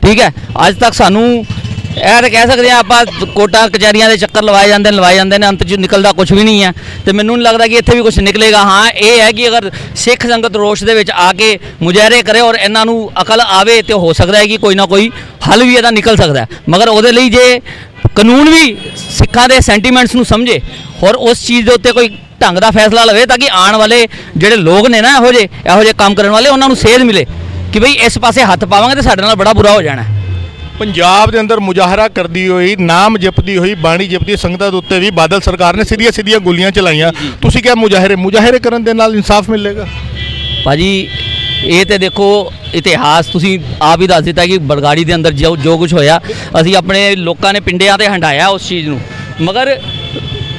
ਠੀਕ ਹੈ, ਅੱਜ ਤੱਕ ਸਾਨੂੰ ਇਹ ਤਾਂ ਕਹਿ ਸਕਦੇ ਹਾਂ ਆਪਾਂ ਕੋਟਾਂ ਕਚਹਿਰੀਆਂ ਦੇ ਚੱਕਰ ਲਵਾਏ ਜਾਂਦੇ ਨੇ, ਅੰਤ 'ਚ ਨਿਕਲਦਾ ਕੁਝ ਵੀ ਨਹੀਂ ਹੈ ਤੇ ਮੈਨੂੰ ਨਹੀਂ ਲੱਗਦਾ ਕਿ ਇੱਥੇ ਵੀ ਕੁਝ ਨਿਕਲੇਗਾ। ਹਾਂ, ਇਹ ਹੈ ਕਿ ਅਗਰ ਸਿੱਖ ਸੰਗਤ ਰੋਸ਼ ਦੇ ਵਿੱਚ ਆ ਕੇ ਮੁਜ਼ਾਹਰੇ ਕਰੇ ਔਰ ਇਹਨਾਂ ਨੂੰ ਅਕਲ ਆਵੇ ਤੇ ਹੋ ਸਕਦਾ ਹੈ ਕਿ ਕੋਈ ਨਾ ਕੋਈ ਹੱਲ ਵੀ ਇਹਦਾ ਨਿਕਲ ਸਕਦਾ ਹੈ, ਮਗਰ ਉਹਦੇ ਲਈ ਜੇ ਕਾਨੂੰਨ ਵੀ ਸਿੱਖਾਂ ਦੇ ਸੈਂਟੀਮੈਂਟਸ ਨੂੰ ਸਮਝੇ ਔਰ ਉਸ ਚੀਜ਼ ਦੇ ਉੱਤੇ ਕੋਈ ਢੰਗ ਦਾ ਫੈਸਲਾ ਲਵੇ ਤਾਂ ਕਿ ਆਉਣ ਵਾਲੇ ਜਿਹੜੇ ਲੋਕ ਨੇ ਨਾ ਇਹੋ ਜਿਹੇ ਕੰਮ ਕਰਨ ਵਾਲੇ, ਉਹਨਾਂ ਨੂੰ ਸੇਧ ਮਿਲੇ ਕਿ ਬਈ ਇਸ ਪਾਸੇ ਹੱਥ ਪਾਵਾਂਗੇ ਤੇ ਸਾਡੇ ਨਾਲ ਬੜਾ ਬੁਰਾ ਹੋ ਜਾਣਾ। ਪੰਜਾਬ ਦੇ ਅੰਦਰ ਮੁਜ਼ਾਹਰਾ ਕਰਦੀ ਹੋਈ, ਨਾਮ ਜਪਦੀ ਹੋਈ, ਬਾਣੀ ਜਪਦੀ ਸੰਗਤਾਂ ਦੇ ਉੱਤੇ ਵੀ ਬਾਦਲ ਸਰਕਾਰ ਨੇ ਸਿੱਧੀਆਂ ਗੋਲੀਆਂ ਚਲਾਈਆਂ। ਤੁਸੀਂ ਕਿਹਾ ਮੁਜ਼ਾਹਰੇ ਕਰਨ ਦੇ ਨਾਲ ਇਨਸਾਫ ਮਿਲੇਗਾ? ਭਾਜੀ ਇਹ ਤੇ ਦੇਖੋ ਇਤਿਹਾਸ ਤੁਸੀਂ ਆਪ ਹੀ ਦੱਸ ਦਿੱਤਾ ਕਿ ਬੜਗਾੜੀ ਦੇ ਅੰਦਰ ਜੋ ਕੁਝ ਹੋਇਆ, ਅਸੀਂ ਆਪਣੇ ਲੋਕਾਂ ਨੇ ਪਿੰਡਿਆਂ ਤੇ ਹੰਡਾਇਆ ਉਸ ਚੀਜ਼ ਨੂੰ, ਮਗਰ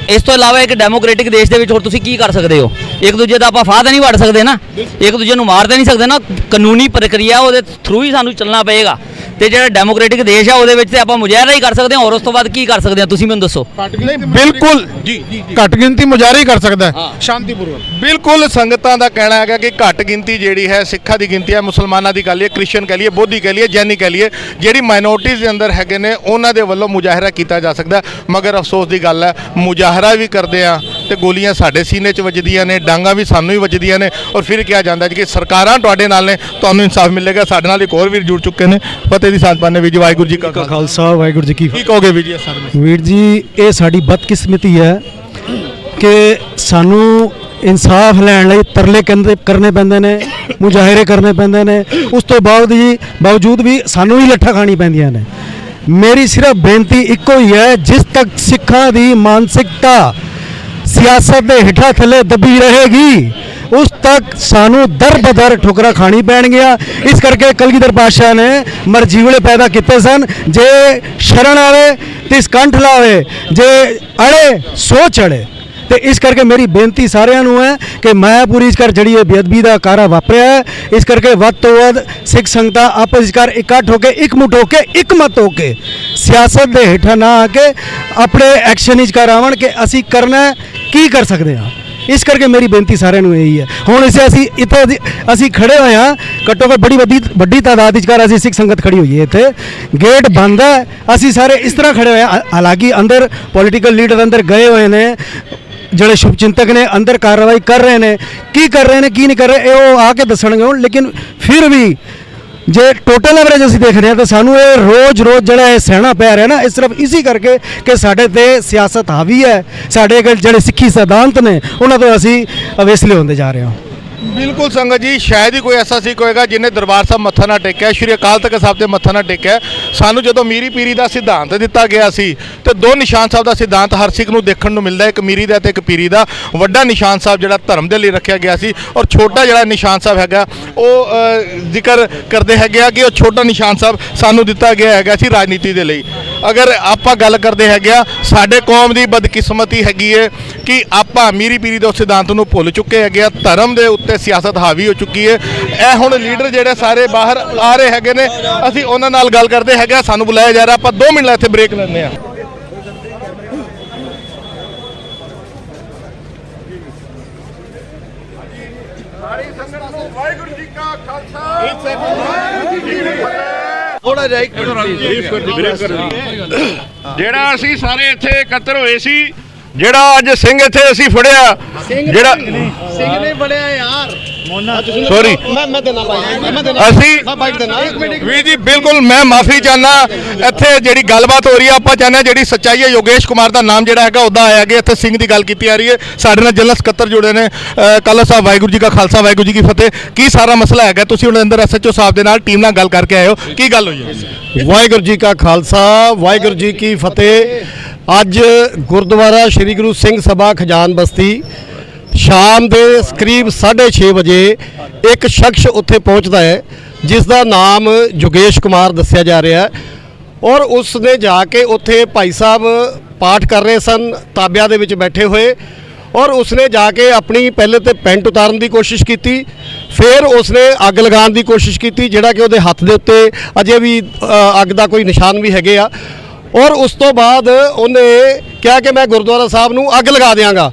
ਇਸ ਤੋਂ ਇਲਾਵਾ ਇੱਕ ਡੈਮੋਕ੍ਰੈਟਿਕ ਦੇਸ਼ ਦੇ ਵਿੱਚ ਹੋਰ ਤੁਸੀਂ ਕੀ ਕਰ ਸਕਦੇ ਹੋ? ਇੱਕ ਦੂਜੇ ਦਾ ਆਪਾਂ ਫਾਹ ਤਾਂ ਨਹੀਂ ਵੜ ਸਕਦੇ ਨਾ, ਇੱਕ ਦੂਜੇ ਨੂੰ ਮਾਰ ਤਾਂ ਨਹੀਂ ਸਕਦੇ ਨਾ। ਕਾਨੂੰਨੀ ਪ੍ਰਕਿਰਿਆ ਉਹਦੇ ਥਰੂ ਹੀ ਸਾਨੂੰ ਚੱਲਣਾ ਪਏਗਾ ਤੇ ਜਿਹੜਾ ਡੈਮੋਕ੍ਰੈਟਿਕ ਦੇਸ਼ ਆ ਉਹਦੇ ਵਿੱਚ ਤੇ ਆਪਾਂ ਮੁਜ਼ਾਹਰਾ ਹੀ ਕਰ ਸਕਦੇ ਹਾਂ, ਔਰ ਉਸ ਤੋਂ ਬਾਅਦ ਕੀ ਕਰ ਸਕਦੇ ਹਾਂ ਤੁਸੀਂ ਮੈਨੂੰ ਦੱਸੋ? ਨਹੀਂ, ਬਿਲਕੁਲ ਜੀ, ਘੱਟ ਗਿਣਤੀ ਮੁਜ਼ਾਹਰਾ ਹੀ ਕਰ ਸਕਦਾ ਹੈ ਸ਼ਾਂਤੀਪੂਰਵਕ। ਬਿਲਕੁਲ ਸੰਗਤਾਂ ਦਾ ਕਹਿਣਾ ਹੈਗਾ ਕਿ ਘੱਟ ਗਿਣਤੀ ਜਿਹੜੀ ਹੈ ਸਿੱਖਾਂ ਦੀ ਗਿਣਤੀ ਹੈ, ਮੁਸਲਮਾਨਾਂ ਦੀ ਕਹਿ ਲਈਏ, ਕ੍ਰਿਸਚਨ ਕਹਿ ਲਈਏ, ਬੋਧੀ ਕਹਿ ਲਈਏ, ਜੈਨੀ ਕਹਿ ਲਈਏ, ਜਿਹੜੀ ਮਾਈਨੋਰਟੀਜ਼ ਦੇ ਅੰਦਰ ਹੈਗੇ ਨੇ ਉਹਨਾਂ ਦੇ ਵੱਲੋਂ ਮੁਜ਼ਾਹਰਾ ਕੀਤਾ ਜਾ ਸਕਦਾ। ਮਗਰ ਅਫਸੋਸ ਦੀ ਗੱਲ ਹੈ, ਮੁਜ਼ਾਹਰਾ ਵੀ ਕਰਦੇ ਆ ਤੇ ਗੋਲੀਆਂ ਸਾਡੇ ਸੀਨੇ 'ਚ ਵੱਜਦੀਆਂ ਨੇ, ਡਾਂਗਾਂ ਵੀ ਸਾਨੂੰ ਹੀ ਵੱਜਦੀਆਂ ਨੇ, ਔਰ ਫਿਰ ਕਿਹਾ ਜਾਂਦਾ ਕਿ ਸਰਕਾਰਾਂ ਤੁਹਾਡੇ ਨਾਲ ਨੇ, ਤੁਹਾਨੂੰ ਇਨਸਾਫ ਮਿਲੇਗਾ। ਸਾਡੇ ਨਾਲ ਇੱਕ ਹੋਰ ਵੀਰ ਜੁੜ ਚੁੱਕੇ ਨੇ, ਫਤਿਹ ਦੀ ਸਾਂਝ ਪਾਉਂਦੇ। ਵੀਰ ਜੀ ਵਾਹਿਗੁਰੂ ਜੀ ਕਾ ਖਾਲਸਾ ਵਾਹਿਗੁਰੂ ਜੀ ਕੀ ਕੀ ਕਹੋਗੇ ਵੀਰ ਜੀ ਸਰ? ਵੀਰ ਜੀ, ਇਹ ਸਾਡੀ ਬਦਕਿਸਮਤੀ ਹੈ ਕਿ ਸਾਨੂੰ ਇਨਸਾਫ ਲੈਣ ਲਈ ਤਰਲੇ ਕਰਨੇ ਪੈਂਦੇ ਨੇ, ਮੁਜ਼ਾਹਰੇ ਕਰਨੇ ਪੈਂਦੇ ਨੇ, ਉਸ ਤੋਂ ਬਾਵਜੂਦ ਵੀ ਸਾਨੂੰ ਹੀ ਲੱਠਾਂ ਖਾਣੀ ਪੈਂਦੀਆਂ ਨੇ। ਮੇਰੀ ਸਿਰਫ ਬੇਨਤੀ ਇੱਕੋ ਹੀ ਹੈ, ਜਿਸ ਤੱਕ ਸਿੱਖਾਂ ਦੀ ਮਾਨਸਿਕਤਾ ਸਿਆਸਤ ਦੇ ਹੇਠਾਂ ਥੱਲੇ ਦਬੀ ਰਹੇਗੀ ਉਸ ਤੱਕ ਸਾਨੂੰ ਦਰ ਬਦਰ ਠੁਕਰਾ ਖਾਣੀ ਪੈਣਗੀਆਂ। ਇਸ ਕਰਕੇ ਕਲਗੀਧਰ ਪਾਤਸ਼ਾਹ ਨੇ ਮਰਜੀਵਲੇ ਪੈਦਾ ਕੀਤੇ ਸਨ, ਜੇ ਸ਼ਰਨ ਆਵੇ ਤਿਸ ਕੰਠ ਲਾਵੇ, ਜੇ ਅੜੇ ਸੋ ਚੜੇ। ਤੇ ਇਸ ਕਰਕੇ ਮੇਰੀ ਬੇਨਤੀ ਸਾਰਿਆਂ ਨੂੰ ਹੈ ਕਿ ਮਾਇਆਪੁਰੀ ਇਸ ਕਰ ਜਿਹੜੀ ਇਹ ਬੇਅਦਬੀ ਦਾ ਕਾਰਾ ਵਾਪਰਿਆ ਹੈ, ਇਸ ਕਰਕੇ ਵੱਧ ਤੋਂ ਵੱਧ ਸਿੱਖ ਸੰਗਤਾਂ ਆਪਸ ਵਿੱਚ ਇਕੱਠ ਹੋ ਕੇ, ਇਕਮੁੱਠ ਹੋ ਕੇ, ਇਕਮਤ ਹੋ ਕੇ, ਸਿਆਸਤ ਦੇ ਹੇਠਾਂ ਨਾ ਆ ਕੇ ਆਪਣੇ ਐਕਸ਼ਨ ਵਿੱਚ ਕਰਾਵਣ ਕਿ ਅਸੀਂ ਕਰਨਾ ਕੀ ਕਰ ਸਕਦੇ ਹਾਂ। ਇਸ ਕਰਕੇ ਮੇਰੀ ਬੇਨਤੀ ਸਾਰਿਆਂ ਨੂੰ ਇਹੀ ਹੈ। ਹੁਣ ਅਸੀਂ ਖੜੇ ਹੋਏ ਹਾਂ, ਘੱਟੋ ਘੱਟ ਬੜੀ ਵੱਡੀ ਤਾਦਾਦ ਵਿੱਚ ਅਸੀਂ ਸਿੱਖ ਸੰਗਤ ਖੜੀ ਹੋਈ ਹੈ, ਇੱਥੇ ਗੇਟ ਬੰਦ ਹੈ, ਅਸੀਂ ਸਾਰੇ ਇਸ ਤਰ੍ਹਾਂ ਖੜੇ ਹੋਏ ਹਾਂ। ਹਾਲਾਂਕਿ ਅੰਦਰ ਪੋਲੀਟੀਕਲ ਲੀਡਰ ਅੰਦਰ ਗਏ ਹੋਏ ਨੇ, ਜਿਹੜੇ ਸ਼ੁਭ ਚਿੰਤਕ ਨੇ ਅੰਦਰ ਕਾਰਵਾਈ ਕਰ ਰਹੇ ਨੇ, ਕੀ ਕਰ ਰਹੇ ਨੇ ਕੀ ਨਹੀਂ ਕਰ ਰਹੇ ਇਹ ਉਹ ਆ ਕੇ ਦੱਸਣਗੇ ਹੁਣ। ਲੇਕਿਨ ਫਿਰ ਵੀ ਜੇ ਟੋਟਲ ਐਵਰੇਜ ਅਸੀਂ ਦੇਖਦੇ ਹਾਂ ਤਾਂ ਸਾਨੂੰ ਇਹ ਰੋਜ਼ ਜਿਹੜਾ ਇਹ ਸਹਿਣਾ ਪੈ ਰਿਹਾ ਨਾ, ਇਹ ਸਿਰਫ ਇਸੇ ਕਰਕੇ ਕਿ ਸਾਡੇ ਤੇ ਸਿਆਸਤ ਹਾਵੀ ਹੈ, ਸਾਡੇ ਜਿਹੜੇ ਸਿੱਖੀ ਸਿਧਾਂਤ ਨੇ ਉਹਨਾਂ ਤੋਂ ਅਸੀਂ ਅਵੇਸਲੇ ਹੁੰਦੇ ਜਾ ਰਹੇ ਹਾਂ। ਬਿਲਕੁਲ ਸੰਗਤ ਜੀ, ਸ਼ਾਇਦ ਹੀ ਕੋਈ ਐਸਾ ਸਿੱਖ ਹੋਏਗਾ ਜਿਹਨੇ ਦਰਬਾਰ ਸਾਹਿਬ ਮੱਥਾ ਨਾ ਟੇਕਿਆ, ਸ਼੍ਰੀ ਅਕਾਲ ਤਖਤ ਸਾਹਿਬ ਤੇ ਮੱਥਾ ਨਾ ਟੇਕਿਆ। ਸਾਨੂੰ ਜਦੋਂ ਮੀਰੀ ਪੀਰੀ ਦਾ ਸਿਧਾਂਤ ਦਿੱਤਾ ਗਿਆ ਸੀ ਤੇ ਦੋ ਨਿਸ਼ਾਨ ਸਾਹਿਬ ਦਾ ਸਿਧਾਂਤ ਹਰ ਸਿੱਖ ਨੂੰ ਦੇਖਣ ਨੂੰ ਮਿਲਦਾ, ਇੱਕ ਮੀਰੀ ਦਾ ਤੇ ਇੱਕ ਪੀਰੀ ਦਾ। ਵੱਡਾ ਨਿਸ਼ਾਨ ਸਾਹਿਬ ਜਿਹੜਾ ਧਰਮ ਦੇ ਲਈ ਰੱਖਿਆ ਗਿਆ ਸੀ, ਔਰ ਛੋਟਾ ਜਿਹੜਾ ਨਿਸ਼ਾਨ ਸਾਹਿਬ ਹੈਗਾ ਉਹ ਜ਼ਿਕਰ ਕਰਦੇ ਹੈਗੇ ਆ ਕਿ ਉਹ ਛੋਟਾ ਨਿਸ਼ਾਨ ਸਾਹਿਬ ਸਾਨੂੰ ਦਿੱਤਾ ਗਿਆ ਹੈਗਾ ਸੀ ਰਾਜਨੀਤੀ ਦੇ ਲਈ। ਅਗਰ ਆਪਾਂ ਗੱਲ ਕਰਦੇ ਹੈਗੇ ਆ, ਸਾਡੇ ਕੌਮ ਦੀ ਬਦਕਿਸਮਤੀ ਹੈਗੀ ਹੈ ਕਿ ਆਪਾਂ ਮੀਰੀ ਪੀਰੀ ਦੇ ਸਿਧਾਂਤ ਨੂੰ ਭੁੱਲ ਚੁੱਕੇ ਹੈਗੇ ਆ, ਧਰਮ ਦੇ ਉੱਤੇ ਸਿਆਸਤ ਹਾਵੀ ਹੋ ਚੁੱਕੀ ਹੈ। ਇਹ ਹੁਣ ਲੀਡਰ ਜਿਹੜੇ ਸਾਰੇ ਬਾਹਰ ਆ ਰਹੇ ਹੈਗੇ ਨੇ, ਅਸੀਂ ਉਹਨਾਂ ਨਾਲ ਗੱਲ ਕਰਦੇ ਹੈਗੇ। ਸਾਨੂੰ ਬੁਲਾਇਆ ਜਾ ਰਿਹਾ, ਆਪਾਂ 2 ਮਿੰਟ ਇੱਥੇ ਬ੍ਰੇਕ ਲੈਂਦੇ ਆ। ਸਾਰੀ ਸੰਗਤ ਨੂੰ ਵਾਹਿਗੁਰੂ ਜੀ ਕਾ ਖਾਲਸਾ, ਥੋੜਾ ਜਿਹਾ ਜਿਹੜਾ ਅਸੀਂ ਸਾਰੇ ਇੱਥੇ ਇਕੱਤਰ ਹੋਏ ਸੀ, ਜਿਹੜਾ ਅੱਜ ਸਿੰਘ ਇੱਥੇ ਅਸੀਂ ਫੜਿਆ, ਜਿਹੜਾ ਸਿੰਘ ਨੇ ਫੜਿਆ ਯਾਰ, ਸੌਰੀ ਮੈਂ ਦੇਣਾ ਭਾਈ ਅਸੀਂ ਬਾਈਟ ਦੇਣਾ ਵੀ ਜੀ ਬਿਲਕੁਲ ਮੈਂ ਮਾਫੀ ਚਾਹਨਾ। ਇੱਥੇ ਜਿਹੜੀ ਗੱਲਬਾਤ ਹੋ ਰਹੀ ਹੈ ਆਪਾਂ ਚਾਹੁੰਦੇ ਹਾਂ ਜਿਹੜੀ ਸੱਚਾਈ ਹੈ ਯੋਗੇਸ਼ ਕੁਮਾਰ ਦਾ ਨਾਮ ਜਿਹੜਾ ਹੈਗਾ ਉਹਦਾ ਆਇਆ ਗਿਆ। ਇੱਥੇ ਸਿੰਘ ਦੀ ਗੱਲ ਕੀਤੀ ਆ ਰਹੀ ਹੈ। ਸਾਡੇ ਨਾਲ ਜਨਰਲ ਸਕੱਤਰ ਜੁੜੇ ਨੇ। ਕਾਲਾ ਸਾਹਿਬ ਵਾਹਿਗੁਰੂ ਜੀ ਕਾ ਖਾਲਸਾ ਵਾਹਿਗੁਰੂ ਜੀ ਕੀ ਫਤਿਹ। ਕੀ ਸਾਰਾ ਮਸਲਾ ਹੈਗਾ? ਤੁਸੀਂ ਉਹਦੇ ਅੰਦਰ ਐਸਐਚਓ ਸਾਹਿਬ ਦੇ ਨਾਲ ਟੀਮ ਨਾਲ ਗੱਲ ਕਰਕੇ ਆਏ ਹੋ, ਕੀ ਗੱਲ ਹੋਈ ਹੈ? ਵਾਹਿਗੁਰੂ ਜੀ ਕਾ ਖਾਲਸਾ ਵਾਹਿਗੁਰੂ ਜੀ ਕੀ ਫਤਿਹ। ਅੱਜ ਗੁਰਦੁਆਰਾ ਸ੍ਰੀ ਗੁਰੂ ਸਿੰਘ ਸਭਾ ਖਜਾਨ ਬਸਤੀ ਸ਼ਾਮ ਦੇ ਕਰੀਬ 6:30 ਵਜੇ ਇੱਕ ਸ਼ਖਸ ਉੱਥੇ ਪਹੁੰਚਦਾ ਹੈ ਜਿਸ ਦਾ ਨਾਮ ਯੋਗੇਸ਼ ਕੁਮਾਰ ਦੱਸਿਆ ਜਾ ਰਿਹਾ ਹੈ ਔਰ ਉਸ ਨੇ ਜਾ ਕੇ ਉੱਥੇ ਭਾਈ ਸਾਹਿਬ ਪਾਠ ਕਰ ਰਹੇ ਸਨ ਤਾਬਿਆਂ ਦੇ ਵਿੱਚ ਬੈਠੇ ਹੋਏ ਔਰ ਉਸਨੇ ਜਾ ਕੇ ਆਪਣੀ ਪਹਿਲੇ ਤੇ ਪੈਂਟ ਉਤਾਰਨ ਦੀ ਕੋਸ਼ਿਸ਼ ਕੀਤੀ, ਫਿਰ ਉਸਨੇ ਅੱਗ ਲਗਾਉਣ ਦੀ ਕੋਸ਼ਿਸ਼ ਕੀਤੀ ਜਿਹੜਾ ਕਿ ਉਹਦੇ ਹੱਥ ਦੇ ਉੱਤੇ ਅਜੇ ਵੀ ਅੱਗ ਦਾ ਕੋਈ ਨਿਸ਼ਾਨ ਵੀ ਹੈਗੇ ਆ ਔਰ ਉਸ ਤੋਂ ਬਾਅਦ ਉਹਨੇ ਕਿਹਾ ਕਿ ਮੈਂ ਗੁਰਦੁਆਰਾ ਸਾਹਿਬ ਨੂੰ ਅੱਗ ਲਗਾ ਦਿਆਂਗਾ।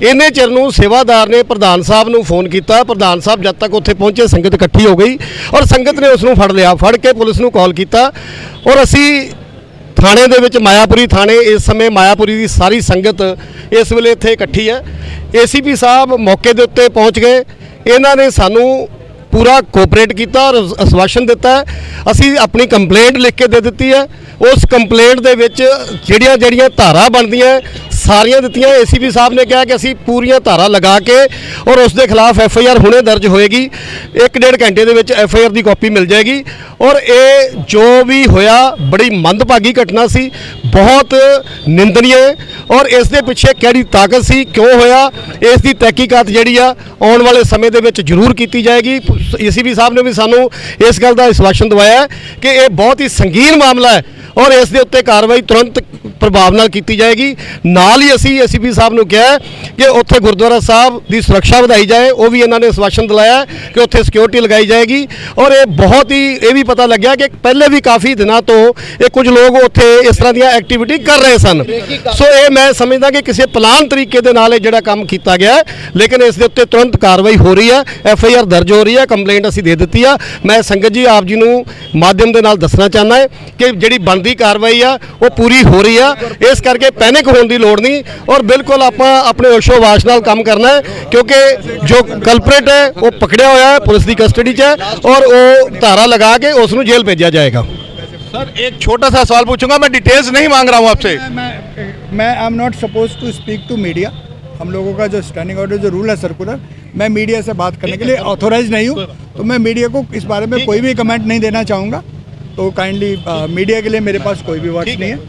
ਇੰਨੇ ਚਿਰ ਨੂੰ ਸੇਵਾਦਾਰ ਨੇ ਪ੍ਰਧਾਨ ਸਾਹਿਬ ਨੂੰ ਫੋਨ ਕੀਤਾ। ਪ੍ਰਧਾਨ ਸਾਹਿਬ ਜਦ ਤੱਕ ਉੱਥੇ ਪਹੁੰਚੇ ਸੰਗਤ ਇਕੱਠੀ ਹੋ ਗਈ ਔਰ ਸੰਗਤ ਨੇ ਉਸ ਨੂੰ ਫੜ ਲਿਆ। ਫੜ ਕੇ ਪੁਲਿਸ ਨੂੰ ਕਾਲ ਕੀਤਾ ਔਰ ਅਸੀਂ ਥਾਣੇ ਦੇ ਵਿੱਚ ਮਾਇਆਪੁਰੀ ਥਾਣੇ ਇਸ ਸਮੇਂ ਮਾਇਆਪੁਰੀ ਦੀ ਸਾਰੀ ਸੰਗਤ ਇਸ ਵੇਲੇ ਇੱਥੇ ਇਕੱਠੀ ਹੈ। ਏਸੀਪੀ ਸਾਹਿਬ ਮੌਕੇ ਦੇ ਉੱਤੇ ਪਹੁੰਚ ਗਏ। ਇਹਨਾਂ ਨੇ ਸਾਨੂੰ ਪੂਰਾ ਕੋਆਪਰੇਟ ਕੀਤਾ ਔਰ ਆਸ਼ਵਾਸਨ ਦਿੱਤਾ ਹੈ। ਅਸੀਂ ਆਪਣੀ ਕੰਪਲੇਂਟ ਲਿਖ ਕੇ ਦੇ ਦਿੱਤੀ ਹੈ। ਉਸ ਕੰਪਲੇਂਟ ਦੇ ਵਿੱਚ ਜਿਹੜੀਆਂ ਧਾਰਾ ਬਣਦੀਆਂ ਸਾਰੀਆਂ ਦਿੱਤੀਆਂ। ਏਸੀਪੀ ਸਾਹਿਬ ਨੇ ਕਿਹਾ ਕਿ ਅਸੀਂ ਪੂਰੀਆਂ ਧਾਰਾ ਲਗਾ ਕੇ ਔਰ ਉਸ ਦੇ ਖਿਲਾਫ ਐਫਆਈਆਰ ਹੁਣੇ ਦਰਜ ਹੋਏਗੀ। 1-1.5 ਘੰਟੇ ਦੇ ਵਿੱਚ ਐਫਆਈਆਰ ਦੀ ਕਾਪੀ ਮਿਲ ਜਾਏਗੀ ਔਰ ਇਹ ਜੋ ਵੀ ਹੋਇਆ ਬੜੀ ਮੰਦਭਾਗੀ ਘਟਨਾ ਸੀ, ਬਹੁਤ ਨਿੰਦਨੀय ਔਰ ਇਸ ਦੇ ਪਿੱਛੇ ਕਿਹੜੀ ਤਾਕਤ ਸੀ, ਕਿਉਂ ਹੋਇਆ, ਇਸ ਦੀ ਤਹਿਕੀਕਾਤ ਜਿਹੜੀ ਆ ਆਉਣ ਵਾਲੇ ਸਮੇਂ ਦੇ ਵਿੱਚ ਜ਼ਰੂਰ ਕੀਤੀ ਜਾਏਗੀ। ਏਸੀਪੀ ਸਾਹਿਬ ਨੇ ਵੀ ਸਾਨੂੰ ਇਸ ਗੱਲ ਦਾ ਆਸ਼ਵਾਸਨ ਦਵਾਇਆ ਕਿ ਇਹ ਬਹੁਤ ਹੀ ਸੰਗੀਨ ਮਾਮਲਾ ਹੈ ਔਰ ਇਸ ਦੇ ਉੱਤੇ ਕਾਰਵਾਈ ਤੁਰੰਤ ਪ੍ਰਭਾਵ ਨਾਲ ਕੀਤੀ ਜਾਏਗੀ। ਨਾਲ ਹੀ ਅਸੀਂ ਏਸੀਪੀ ਸਾਹਿਬ ਨੂੰ ਕਿਹਾ ਕਿ ਉੱਥੇ ਗੁਰਦੁਆਰਾ ਸਾਹਿਬ ਦੀ ਸੁਰੱਖਿਆ ਵਧਾਈ ਜਾਏ। ਉਹ ਵੀ ਇਹਨਾਂ ਨੇ ਆਸ਼ਵਾਸਨ ਦਿਲਾਇਆ ਕਿ ਉੱਥੇ ਸਿਕਿਉਰਿਟੀ ਲਗਾਈ ਜਾਏਗੀ ਔਰ ਇਹ ਬਹੁਤ ਹੀ ਇਹ ਵੀ ਪਤਾ ਲੱਗਿਆ ਕਿ ਪਹਿਲੇ ਵੀ ਕਾਫੀ ਦਿਨਾਂ ਤੋਂ ਇਹ ਕੁਝ ਲੋਕ ਉੱਥੇ ਇਸ ਤਰ੍ਹਾਂ ਦੀਆਂ ਐਕਟੀਵਿਟੀ ਕਰ ਰਹੇ ਸਨ। ਸੋ ਇਹ ਮੈਂ ਸਮਝਦਾ ਕਿ ਕਿਸੇ ਪਲਾਨ ਤਰੀਕੇ ਦੇ ਨਾਲ ਇਹ ਜਿਹੜਾ ਕੰਮ ਕੀਤਾ ਗਿਆ ਲੇਕਿਨ ਇਸ ਦੇ ਉੱਤੇ ਤੁਰੰਤ ਕਾਰਵਾਈ ਹੋ ਰਹੀ ਹੈ। ਐਫਆਈਆਰ ਦਰਜ ਹੋ ਰਹੀ ਹੈ, ਕੰਪਲੇਂਟ ਅਸੀਂ ਦੇ ਦਿੱਤੀ ਆ। ਮੈਂ ਸੰਗਤ ਜੀ ਆਪ ਜੀ ਨੂੰ ਮਾਧਿਅਮ ਦੇ ਨਾਲ ਦੱਸਣਾ ਚਾਹੁੰਦਾ ਹੈ ਕਿ ਜਿਹੜੀ ਬਣਦੀ ਕਾਰਵਾਈ ਆ ਉਹ ਪੂਰੀ ਹੋ ਰਹੀ ਆ। ਇਸ ਕਰਕੇ ਪੈਨਿਕ ਹੋਣ ਦੀ ਲੋੜ ਨਹੀਂ ਔਰ ਬਿਲਕੁਲ ਆਪਾਂ ਆਪਣੇ ਹੋਸ਼ੋ-ਹਵਾਸ ਨਾਲ ਕੰਮ ਕਰਨਾ ਹੈ ਕਿਉਂਕਿ ਜੋ ਕਲਪਰੇਟ ਹੈ ਉਹ ਪਕੜਿਆ ਹੋਇਆ ਹੈ, ਪੁਲਿਸ ਦੀ ਕਸਟਡੀ 'ਚ ਹੈ ਔਰ ਉਹ ਧਾਰਾ ਲਗਾ के उसको जेल भेजा जाएगा। सर एक छोटा सा सवाल पूछूंगा, मैं डिटेल्स नहीं मांग रहा हूं आपसे। मैं I am not suppose to speak to media. हम लोगों का जो स्टैंडिंग ऑर्डर जो रूल है सर्कुलर, मैं मीडिया से बात करने के लिए ऑथोराइज नहीं हूँ, तो मैं मीडिया को इस बारे में कोई भी कमेंट नहीं देना चाहूँगा। तो काइंडली मीडिया के लिए मेरे पास कोई भी वर्ड्स नहीं है।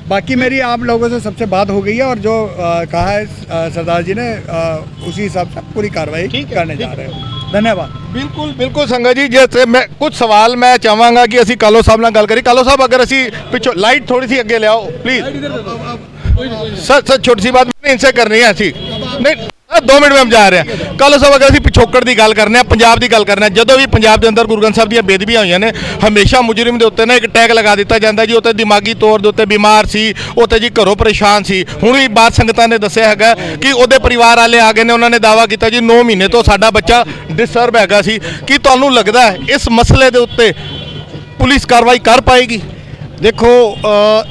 बाकी मेरी आप लोगों से सबसे बात हो गई है और जो कहा है सरदार जी ने उसी हिसाब से पूरी कार्रवाई करने जा रहे हैं। धन्यवाद। बिल्कुल बिल्कुल संगत जी, जैसे मैं कुछ सवाल मैं चाहांगा कि असी कालो साहब नाल गल करी। कालो साहब अगर असी पिछो लाइट थोड़ी सी अगे ले आओ प्लीज। सर छोटी सी बात मैंने इनसे करनी है। असी नहीं 2 मिनट में हम जा रहे हैं। कालो साहब अगर असी पिछोकड़ की गल करने, पंजाब की गल करने, जो भी पंजाब के अंदर गुरु ग्रंथ साहब दी बेदबियां हुई ने, हमेशा मुजरिम के उत्ते ना एक टैग लगा दिता जाता जी उत्ते दिमागी तौर के उत्ते बीमार सी, उत्ते जी घरों परेशान सी। हुण भी बात संगतां ने दस्सिया हैगा कि उहदे परिवार वाले आ गए ने, उन्होंने दावा किया जी 9 महीने तो साडा बच्चा डिस्टर्ब हैगा सी। की तुहानूं लगदा है इस मसले के उत्ते पुलिस कार्रवाई कर पाएगी? देखो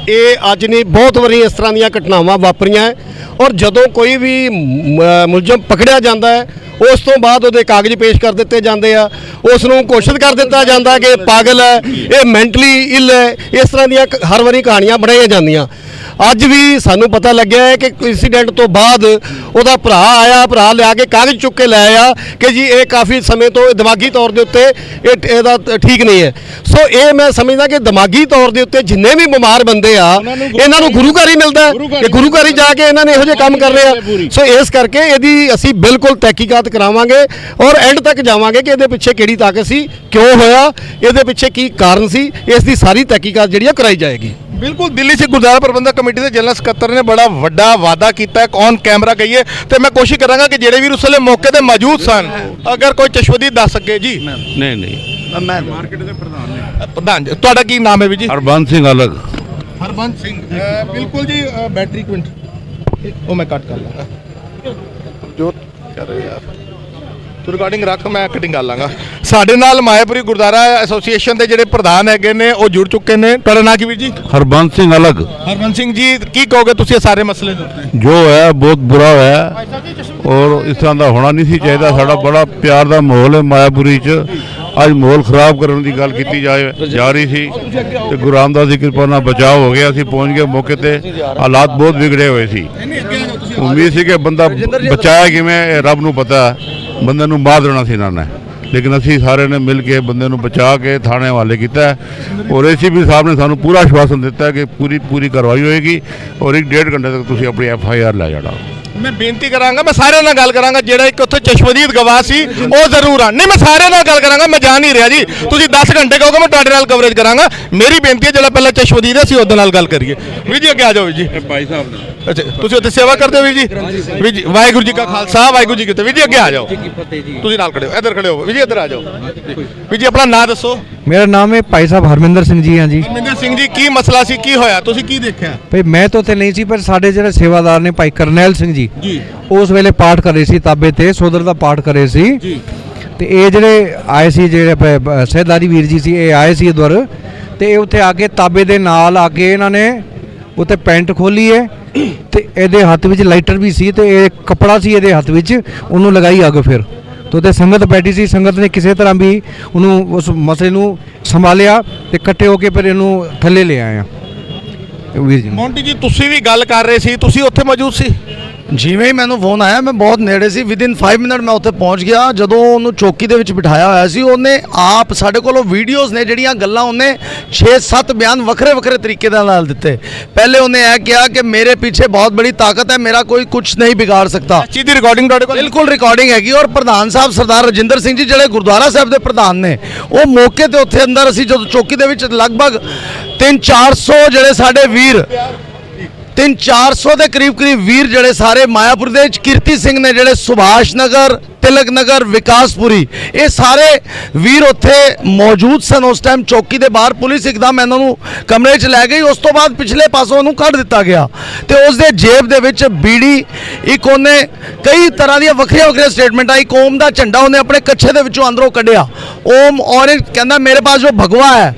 ये अज नहीं बहुत वारी इस तरह दी घटनावां वापरियां और जदों कोई भी मुलजम पकड़िया जाता है उस तो बाद वो कागज पेश कर दिते जाते हैं, उसनूं घोषित कर दिता जाता कि पागल है, ये मैंटली इल है। इस तरह दी हर वारी कहानियां बनाई जांदियां। अज भी सानू पता लग्या है कि इंसीडेंट तो बाद उहदा भरा आया, भरा लिया के कागज चुक के लै आया कि जी ये काफ़ी समय तो दिमागी तौर के उत्ते ठीक नहीं है। सो ये मैं समझदा कि दिमागी तौर के उत्ते जिन्ने भी बीमार बंदे आ इन्हां नूं गुरु घर ही मिलदा है कि गुरु घर ही जाके इन्हां ने इहो जिहे काम कर रहे हैं। सो इस करके इहदी असीं बिल्कुल तहकीकात करावांगे और एंड तक जावांगे कि इहदे पिछे किहड़ी ताकत सी, क्यों होया, इहदे पिछे की कारण सी, इस दी सारी तहकीकात जिहड़ी कराई जाएगी। बिल्कुल दिल्ली से गुरुद्वारा प्रबंधक कमेटी के जनरल सकत्तर ने बड़ा वड्डा वादा किया ऑन कैमरा कहिए, तो मैं कोशिश करांगा कि जेडे भी उस वेले मौके ते मौजूद सन अगर कोई चश्मदीद दस सके जी। नहीं मैं मार्केट के प्रधान जी, तुहाडा की नाम है भी जी? हरबंस सिंह अलग। हरबंस सिंह बिल्कुल जी। बैटरी क्विंट वो मैं कट कर लूँगा जो कर रहे यार ਤੂੰ ਰਿਕਾਰਡਿੰਗ ਰੱਖ, ਮੈਂ ਕਟਿੰਗ ਕਰ ਲਾਂਗਾ। ਸਾਡੇ ਨਾਲ ਮਾਇਆਪੁਰੀ ਗੁਰਦੁਆਰਾ ਐਸੋਸੀਏਸ਼ਨ ਦੇ ਜਿਹੜੇ ਪ੍ਰਧਾਨ ਹੈਗੇ ਨੇ ਉਹ ਜੁੜ ਚੁੱਕੇ ਨੇ। ਤੁਹਾਡਾ ਨਾਂ ਕੀ ਵੀਰ ਜੀ? ਹਰਬੰਸ ਸਿੰਘ ਅਲੱਗ। ਹਰਮਨ ਸਿੰਘ ਜੀ, ਕੀ ਕਹੋਗੇ ਤੁਸੀਂ ਇਹ ਸਾਰੇ ਮਸਲੇ ਦੇ ਉੱਤੇ? ਜੋ ਹੈ ਬਹੁਤ ਬੁਰਾ ਹੋਇਆ ਔਰ ਇਸ ਤਰ੍ਹਾਂ ਦਾ ਹੋਣਾ ਨਹੀਂ ਸੀ ਚਾਹੀਦਾ। ਸਾਡਾ ਬੜਾ ਪਿਆਰ ਦਾ ਮਾਹੌਲ ਹੈ ਮਾਇਆਪੁਰੀ 'ਚ, ਅੱਜ ਮਾਹੌਲ ਖਰਾਬ ਕਰਨ ਦੀ ਗੱਲ ਕੀਤੀ ਜਾ ਰਹੀ ਸੀ ਤੇ ਗੁਰੂ ਰਾਮਦਾਸ ਦੀ ਕਿਰਪਾ ਨਾਲ ਬਚਾਅ ਹੋ ਗਿਆ। ਅਸੀਂ ਪਹੁੰਚ ਗਏ ਮੌਕੇ ਤੇ, ਹਾਲਾਤ ਬਹੁਤ ਵਿਗੜੇ ਹੋਏ ਸੀ। ਉਮੀਦ ਸੀ ਕਿ ਬੰਦਾ ਬਚਾਇਆ ਕਿਵੇਂ, ਇਹ ਰੱਬ ਨੂੰ ਪਤਾ। ਬੰਦੇ ਨੂੰ ਮਾਰ ਦੇਣਾ ਸੀ ਇਹਨਾਂ ਨੇ, ਲੇਕਿਨ ਅਸੀਂ ਸਾਰਿਆਂ ਨੇ ਮਿਲ ਕੇ ਬੰਦੇ ਨੂੰ ਬਚਾ ਕੇ ਥਾਣੇ ਹਵਾਲੇ ਕੀਤਾ ਔਰ ACP ਸਾਹਿਬ ਨੇ ਸਾਨੂੰ ਪੂਰਾ ਆਸ਼ਵਾਸਨ ਦਿੱਤਾ ਕਿ ਪੂਰੀ ਕਾਰਵਾਈ ਹੋਏਗੀ ਔਰ 1.5 ਘੰਟੇ ਤੱਕ ਤੁਸੀਂ ਆਪਣੀ FIR ਲੈ ਜਾਣਾ। ਮੈਂ ਬੇਨਤੀ ਕਰਾਂਗਾ, ਮੈਂ ਸਾਰਿਆਂ ਨਾਲ ਗੱਲ ਕਰਾਂਗਾ, ਜਿਹੜਾ ਇੱਕ ਉੱਥੇ ਚਸ਼ਮਦੀਦ ਗਵਾਹ ਸੀ ਉਹ ਜ਼ਰੂਰ ਆ। ਨਹੀਂ, ਮੈਂ ਸਾਰਿਆਂ ਨਾਲ ਗੱਲ ਕਰਾਂਗਾ, ਮੈਂ ਜਾ ਨਹੀਂ ਰਿਹਾ ਜੀ। ਤੁਸੀਂ 10 ਘੰਟੇ ਕਹੋਗੇ, ਮੈਂ ਤੁਹਾਡੇ ਨਾਲ ਕਵਰੇਜ ਕਰਾਂਗਾ। ਮੇਰੀ ਬੇਨਤੀ ਹੈ ਜਿਹੜਾ ਪਹਿਲਾਂ ਚਸ਼ਮਦੀਦ ਹੈ ਅਸੀਂ ਉਹਦੇ ਨਾਲ ਗੱਲ ਕਰੀਏ। ਵੀਰ ਜੀ ਅੱਗੇ ਆ ਜਾਓ। ਵੀਰ ਜੀ ਭਾਈ ਸਾਹਿਬ ਨੇ ਅੱਛਾ, ਤੁਸੀਂ ਉੱਥੇ ਸੇਵਾ ਕਰਦੇ ਹੋ ਵੀਰ ਜੀ? ਵੀਰ ਜੀ ਵਾਹਿਗੁਰੂ ਜੀ ਕਾ ਖਾਲਸਾ ਵਾਹਿਗੁਰੂ ਜੀ ਕੀ ਫਤਿਹ। ਵੀਰ ਜੀ ਅੱਗੇ ਆ ਜਾਓ, ਤੁਸੀਂ ਨਾਲ ਖੜੇ ਹੋ, ਇੱਧਰ ਖੜੇ ਹੋ। ਵੀਰ ਜੀ ਇੱਧਰ ਆ ਜਾਓ। ਵੀਰ ਜੀ ਆਪਣਾ ਨਾਂ ਦੱਸੋ। मेरा नाम है भाई साहब हरमिंदर सिंह जी। हाँ जी, ਹਰਮਿੰਦਰ ਸਿੰਘ ਜੀ, ਕੀ ਮਸਲਾ ਸੀ, ਕੀ ਹੋਇਆ, ਤੁਸੀਂ ਕੀ ਦੇਖਿਆ? भाई मैं तो उत्थे नहीं सी, पर साडे ਜਿਹੜੇ ਸੇਵਾਦਾਰ ਨੇ ਭਾਈ ਕਰਨੈਲ ਸਿੰਘ ਜੀ ਉਸ ਵੇਲੇ ਪਾਠ ਕਰ ਰਹੇ ਸੀ ਤਾਬੇ ਤੇ, ਸੋਦਰ ਦਾ ਪਾਠ ਕਰ ਰਹੇ ਸੀ ਤੇ ਇਹ ਜਿਹੜੇ ਆਏ ਸੀ, ਜਿਹੜੇ ਸਹਿਦਾਰੀ ਵੀਰ ਜੀ ਸੀ, ਇਹ ਆਏ ਸੀ ਉਧਰ ਤੇ ਇਹ ਉੱਥੇ ਆ ਕੇ ਤਾਬੇ ਦੇ ਨਾਲ ਆ ਕੇ ਇਹਨਾਂ ਨੇ ਉੱਥੇ ਪੈਂਟ ਖੋਲੀ ਹੈ ਤੇ ਇਹਦੇ ਹੱਥ ਵਿੱਚ ਲਾਈਟਰ ਵੀ ਸੀ ਤੇ ਇਹ ਕੱਪੜਾ ਸੀ ਇਹਦੇ ਹੱਥ ਵਿੱਚ, ਉਹਨੂੰ ਲਗਾਈ ਅੱਗ। ਫਿਰ तो ते संगत बैठी सी, संगत ने किसी तरह भी उन्होंने उस मसले नूं संभालिया ते इकट्ठे होके फिर इनू थल्ले ले आए वीर जी। ਮੋਂਟੀ ਜੀ, ਤੁਸੀਂ ਵੀ ਗੱਲ ਕਰ ਰਹੇ ਸੀ, ਤੁਸੀਂ ਉੱਥੇ ਮੌਜੂਦ ਸੀ? ਜਿਵੇਂ ਹੀ ਮੈਨੂੰ ਫੋਨ ਆਇਆ ਮੈਂ ਬਹੁਤ ਨੇੜੇ ਸੀ, ਵਿਦਿਨ 5 ਮਿੰਟ ਮੈਂ ਉੱਥੇ ਪਹੁੰਚ ਗਿਆ। ਜਦੋਂ ਉਹਨੂੰ ਚੌਕੀ ਦੇ ਵਿੱਚ ਬਿਠਾਇਆ ਹੋਇਆ ਸੀ, ਉਹਨੇ ਆਪ ਸਾਡੇ ਕੋਲੋਂ ਵੀਡੀਓਜ਼ ਨੇ ਜਿਹੜੀਆਂ ਗੱਲਾਂ ਉਹਨੇ 6-7 ਬਿਆਨ ਵੱਖਰੇ ਵੱਖਰੇ ਤਰੀਕੇ ਦੇ ਨਾਲ ਦਿੱਤੇ। ਪਹਿਲੇ ਉਹਨੇ ਇਹ ਕਿਹਾ ਕਿ ਮੇਰੇ ਪਿੱਛੇ ਬਹੁਤ ਬੜੀ ਤਾਕਤ ਹੈ, ਮੇਰਾ ਕੋਈ ਕੁਝ ਨਹੀਂ ਵਿਗਾੜ ਸਕਦਾ। ਚੀਜ਼ ਦੀ ਰਿਕਾਰਡਿੰਗ ਤੁਹਾਡੇ ਕੋਲ? ਬਿਲਕੁਲ ਰਿਕਾਰਡਿੰਗ ਹੈਗੀ। ਔਰ ਪ੍ਰਧਾਨ ਸਾਹਿਬ ਸਰਦਾਰ ਰਜਿੰਦਰ ਸਿੰਘ ਜੀ ਜਿਹੜੇ ਗੁਰਦੁਆਰਾ ਸਾਹਿਬ ਦੇ ਪ੍ਰਧਾਨ ਨੇ, ਉਹ ਮੌਕੇ ਤੇ ਉੱਥੇ ਅੰਦਰ ਅਸੀਂ ਜਦੋਂ ਚੌਕੀ ਦੇ ਵਿੱਚ ਲਗਭਗ 300-400 ਜਿਹੜੇ ਸਾਡੇ ਵੀਰ 300-400 ਦੇ ਕਰੀਬ ਵੀਰ ਜਿਹੜੇ ਸਾਰੇ ਮਾਇਆਪੁਰ ਦੇ ਵਿੱਚ, ਕੀਰਤੀ ਸਿੰਘ ਨੇ ਜਿਹੜੇ ਸੁਭਾਸ਼ ਨਗਰ, ਤਿਲਕ ਨਗਰ, ਵਿਕਾਸਪੁਰੀ, ਇਹ ਸਾਰੇ ਵੀਰ ਉੱਥੇ ਮੌਜੂਦ ਸਨ ਉਸ ਟਾਈਮ ਚੌਕੀ ਦੇ ਬਾਹਰ। ਪੁਲਿਸ ਇੱਕਦਮ ਇਹਨਾਂ ਨੂੰ ਕਮਰੇ 'ਚ ਲੈ ਗਈ। ਉਸ ਤੋਂ ਬਾਅਦ ਪਿਛਲੇ ਪਾਸੋਂ ਉਹਨੂੰ ਕੱਢ ਦਿੱਤਾ ਗਿਆ ਤੇ ਉਸ ਦੇ ਜੇਬ ਦੇ ਵਿੱਚ ਬੀੜੀ, ਇੱਕ ਉਹਨੇ ਕਈ ਤਰ੍ਹਾਂ ਦੀਆਂ ਵੱਖਰੀਆਂ ਵੱਖਰੀਆਂ ਸਟੇਟਮੈਂਟਾਂ, ਇੱਕ ਓਮ ਦਾ ਝੰਡਾ ਉਹਨੇ ਆਪਣੇ ਕੱਛੇ ਦੇ ਵਿੱਚੋਂ ਅੰਦਰੋਂ ਕੱਢਿਆ। ओम, और कहना मेरे पास जो भगवा है,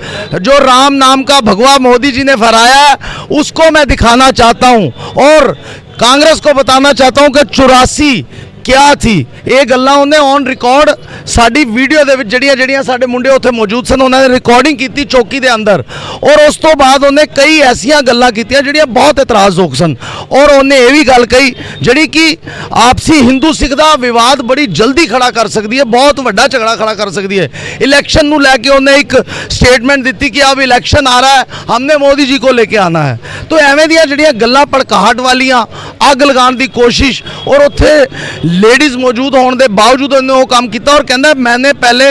जो राम नाम का भगवा मोदी जी ने फहराया है, उसको मैं दिखाना चाहता हूं और कांग्रेस को बताना चाहता हूं कि 84 क्या थी। ਇਹ ਗੱਲਾਂ ਉਹਨੇ ਔਨ ਰਿਕਾਰਡ ਸਾਡੀ ਵੀਡੀਓ ਦੇ ਵਿੱਚ ਜਿਹੜੀਆਂ ਸਾਡੇ ਮੁੰਡੇ ਉੱਥੇ ਮੌਜੂਦ ਸਨ ਉਹਨਾਂ ਨੇ ਰਿਕਾਰਡਿੰਗ ਕੀਤੀ ਚੌਕੀ ਦੇ ਅੰਦਰ। ਔਰ ਉਸ ਤੋਂ ਬਾਅਦ ਉਹਨੇ ਕਈ ਐਸੀਆਂ ਗੱਲਾਂ ਕੀਤੀਆਂ ਜਿਹੜੀਆਂ ਬਹੁਤ ਇਤਰਾਜ਼ਯੋਗ ਸਨ। ਔਰ ਉਹਨੇ ਇਹ ਵੀ ਗੱਲ ਕਹੀ ਜਿਹੜੀ ਕਿ ਆਪਸੀ ਹਿੰਦੂ ਸਿੱਖ ਦਾ ਵਿਵਾਦ ਬੜੀ ਜਲਦੀ ਖੜਾ ਕਰ ਸਕਦੀ ਹੈ, ਬਹੁਤ ਵੱਡਾ ਝਗੜਾ ਖੜਾ ਕਰ ਸਕਦੀ ਹੈ। ਇਲੈਕਸ਼ਨ ਨੂੰ ਲੈ ਕੇ ਉਹਨੇ ਇੱਕ ਸਟੇਟਮੈਂਟ ਦਿੱਤੀ ਕਿ अब इलेक्शन आ रहा है, हमने मोदी जी को लेके आना है। तो ਐਵੇਂ ਦੀਆਂ ਜਿਹੜੀਆਂ ਗੱਲਾਂ ਭੜਕਾਹਟ ਵਾਲੀਆਂ, ਅੱਗ ਲਗਾਉਣ ਦੀ ਕੋਸ਼ਿਸ਼, ਔਰ ਉੱਥੇ लेडीज मौजूद होने के बावजूद उन्होंने वो काम किया और कहना मैंने पहले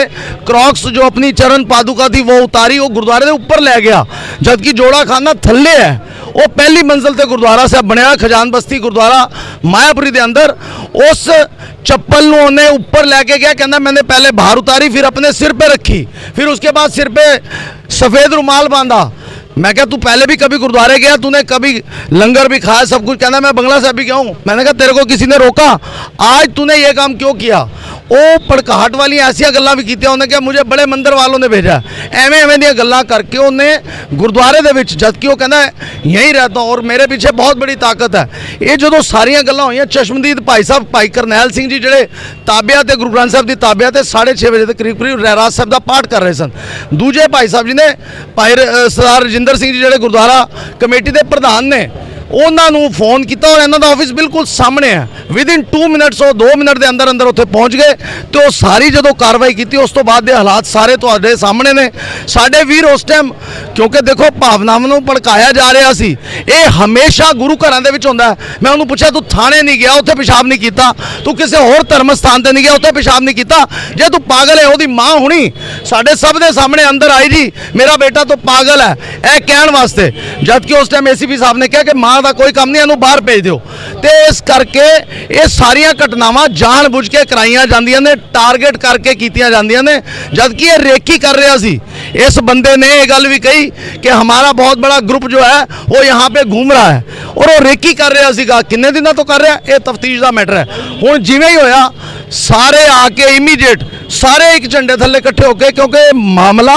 क्रॉक्स जो अपनी चरण पादुका थी वो उतारी, वो गुरुद्वारे के ऊपर ले गया, जबकि जोड़ा खाना थल्ले है। वो पहली मंजिल से गुरुद्वारा साहब बनया खजान बस्ती गुरुद्वारा मायापुरी के अंदर। उस चप्पल नूं उन्हें ऊपर लेके गया, कहना मैंने पहले बाहर उतारी, फिर अपने सिर पे रखी, फिर उसके बाद सिर पे सफ़ेद रुमाल बांधा। मैं क्या तू पहले भी कभी गुरुद्वारे गया, तूने कभी लंगर भी खाया, सब कुछ? कहना मैं बंगला साहब भी गया हूँ। मैंने कहा तेरे को किसी ने रोका? आज तूने ये काम क्यों किया? वो भड़काहट वाली ऐसिया गल्लां भी कीतियां। उन्हें क्या मुझे बड़े मंदिर वालों ने भेजा, एवें दी गल्लां करके उन्हें गुरुद्वारे दे विच, जबकि वो कहना यहीं रहता हूँ और मेरे पीछे बहुत बड़ी ताकत है। ये जो सारियां गल्लां होईयां, चश्मदीद भाई साहब भाई करनैल सिंह जी जिहड़े ताबिया ते गुरु ग्रंथ साहब की ताबिया ते 6:30 बजे के करीब रहरास साहब का पाठ कर रहे सन। दूजे भाई साहब जी ने भाई सरदार रजिंदर सिंह जी जिहड़े गुरुद्वारा कमेटी के प्रधान ने, उन्होंने फोन किया और इन्हों का ऑफिस बिल्कुल सामने है। विदिन 2 मिनट्स, 2 मिनट के अंदर अंदर उत्थे पहुँच गए तो सारी जो कार्रवाई की उस तो बाद के हालात सारे तुहाडे सामने ने। साडे वीर उस टाइम, क्योंकि देखो भावनावां नूं भड़काया जा रहा सी, ये हमेशा गुरु घरां दे विच हुंदा है। मैं उन्होंने पूछा तू थाने नहीं गया, उत्थे पेशाब नहीं किया, तू किसी होर धर्म स्थान ते नहीं गया, उत्थे पेशाब नहीं किया? जे तू पागल है, ओहदी माँ हुणी साडे सब दे सामने अंदर आई जी मेरा बेटा तो पागल है, यह कहण वास्ते, जबकि उस टाइम ACP साहब ने कहा कि माँ ਇਹਨਾਂ ਦਾ ਕੋਈ ਕੰਮ ਨਹੀਂ, ਇਹਨੂੰ ਬਾਹਰ ਭੇਜ ਦਿਓ। ਤੇ ਇਸ ਕਰਕੇ ਇਹ ਸਾਰੀਆਂ ਘਟਨਾਵਾਂ ਜਾਣ-ਬੁੱਝ ਕੇ ਕਰਾਈਆਂ ਜਾਂਦੀਆਂ ਨੇ, ਟਾਰਗੇਟ ਕਰਕੇ ਕੀਤੀਆਂ ਜਾਂਦੀਆਂ ਨੇ, जबकि ये रेकी कर रहा सी। इस बंदे ने ये गल भी कही कि हमारा बहुत बड़ा ग्रुप जो है वो यहाँ पे घूम रहा है और वो रेकी कर रहा सीगा। किन्ने दिनों तो कर रहा, ये तफ्तीश का मैटर है। हुण जिवें ही होया सारे आके इमीडिएट सारे एक झंडे थल्ले इकट्ठे होके, क्योंकि मामला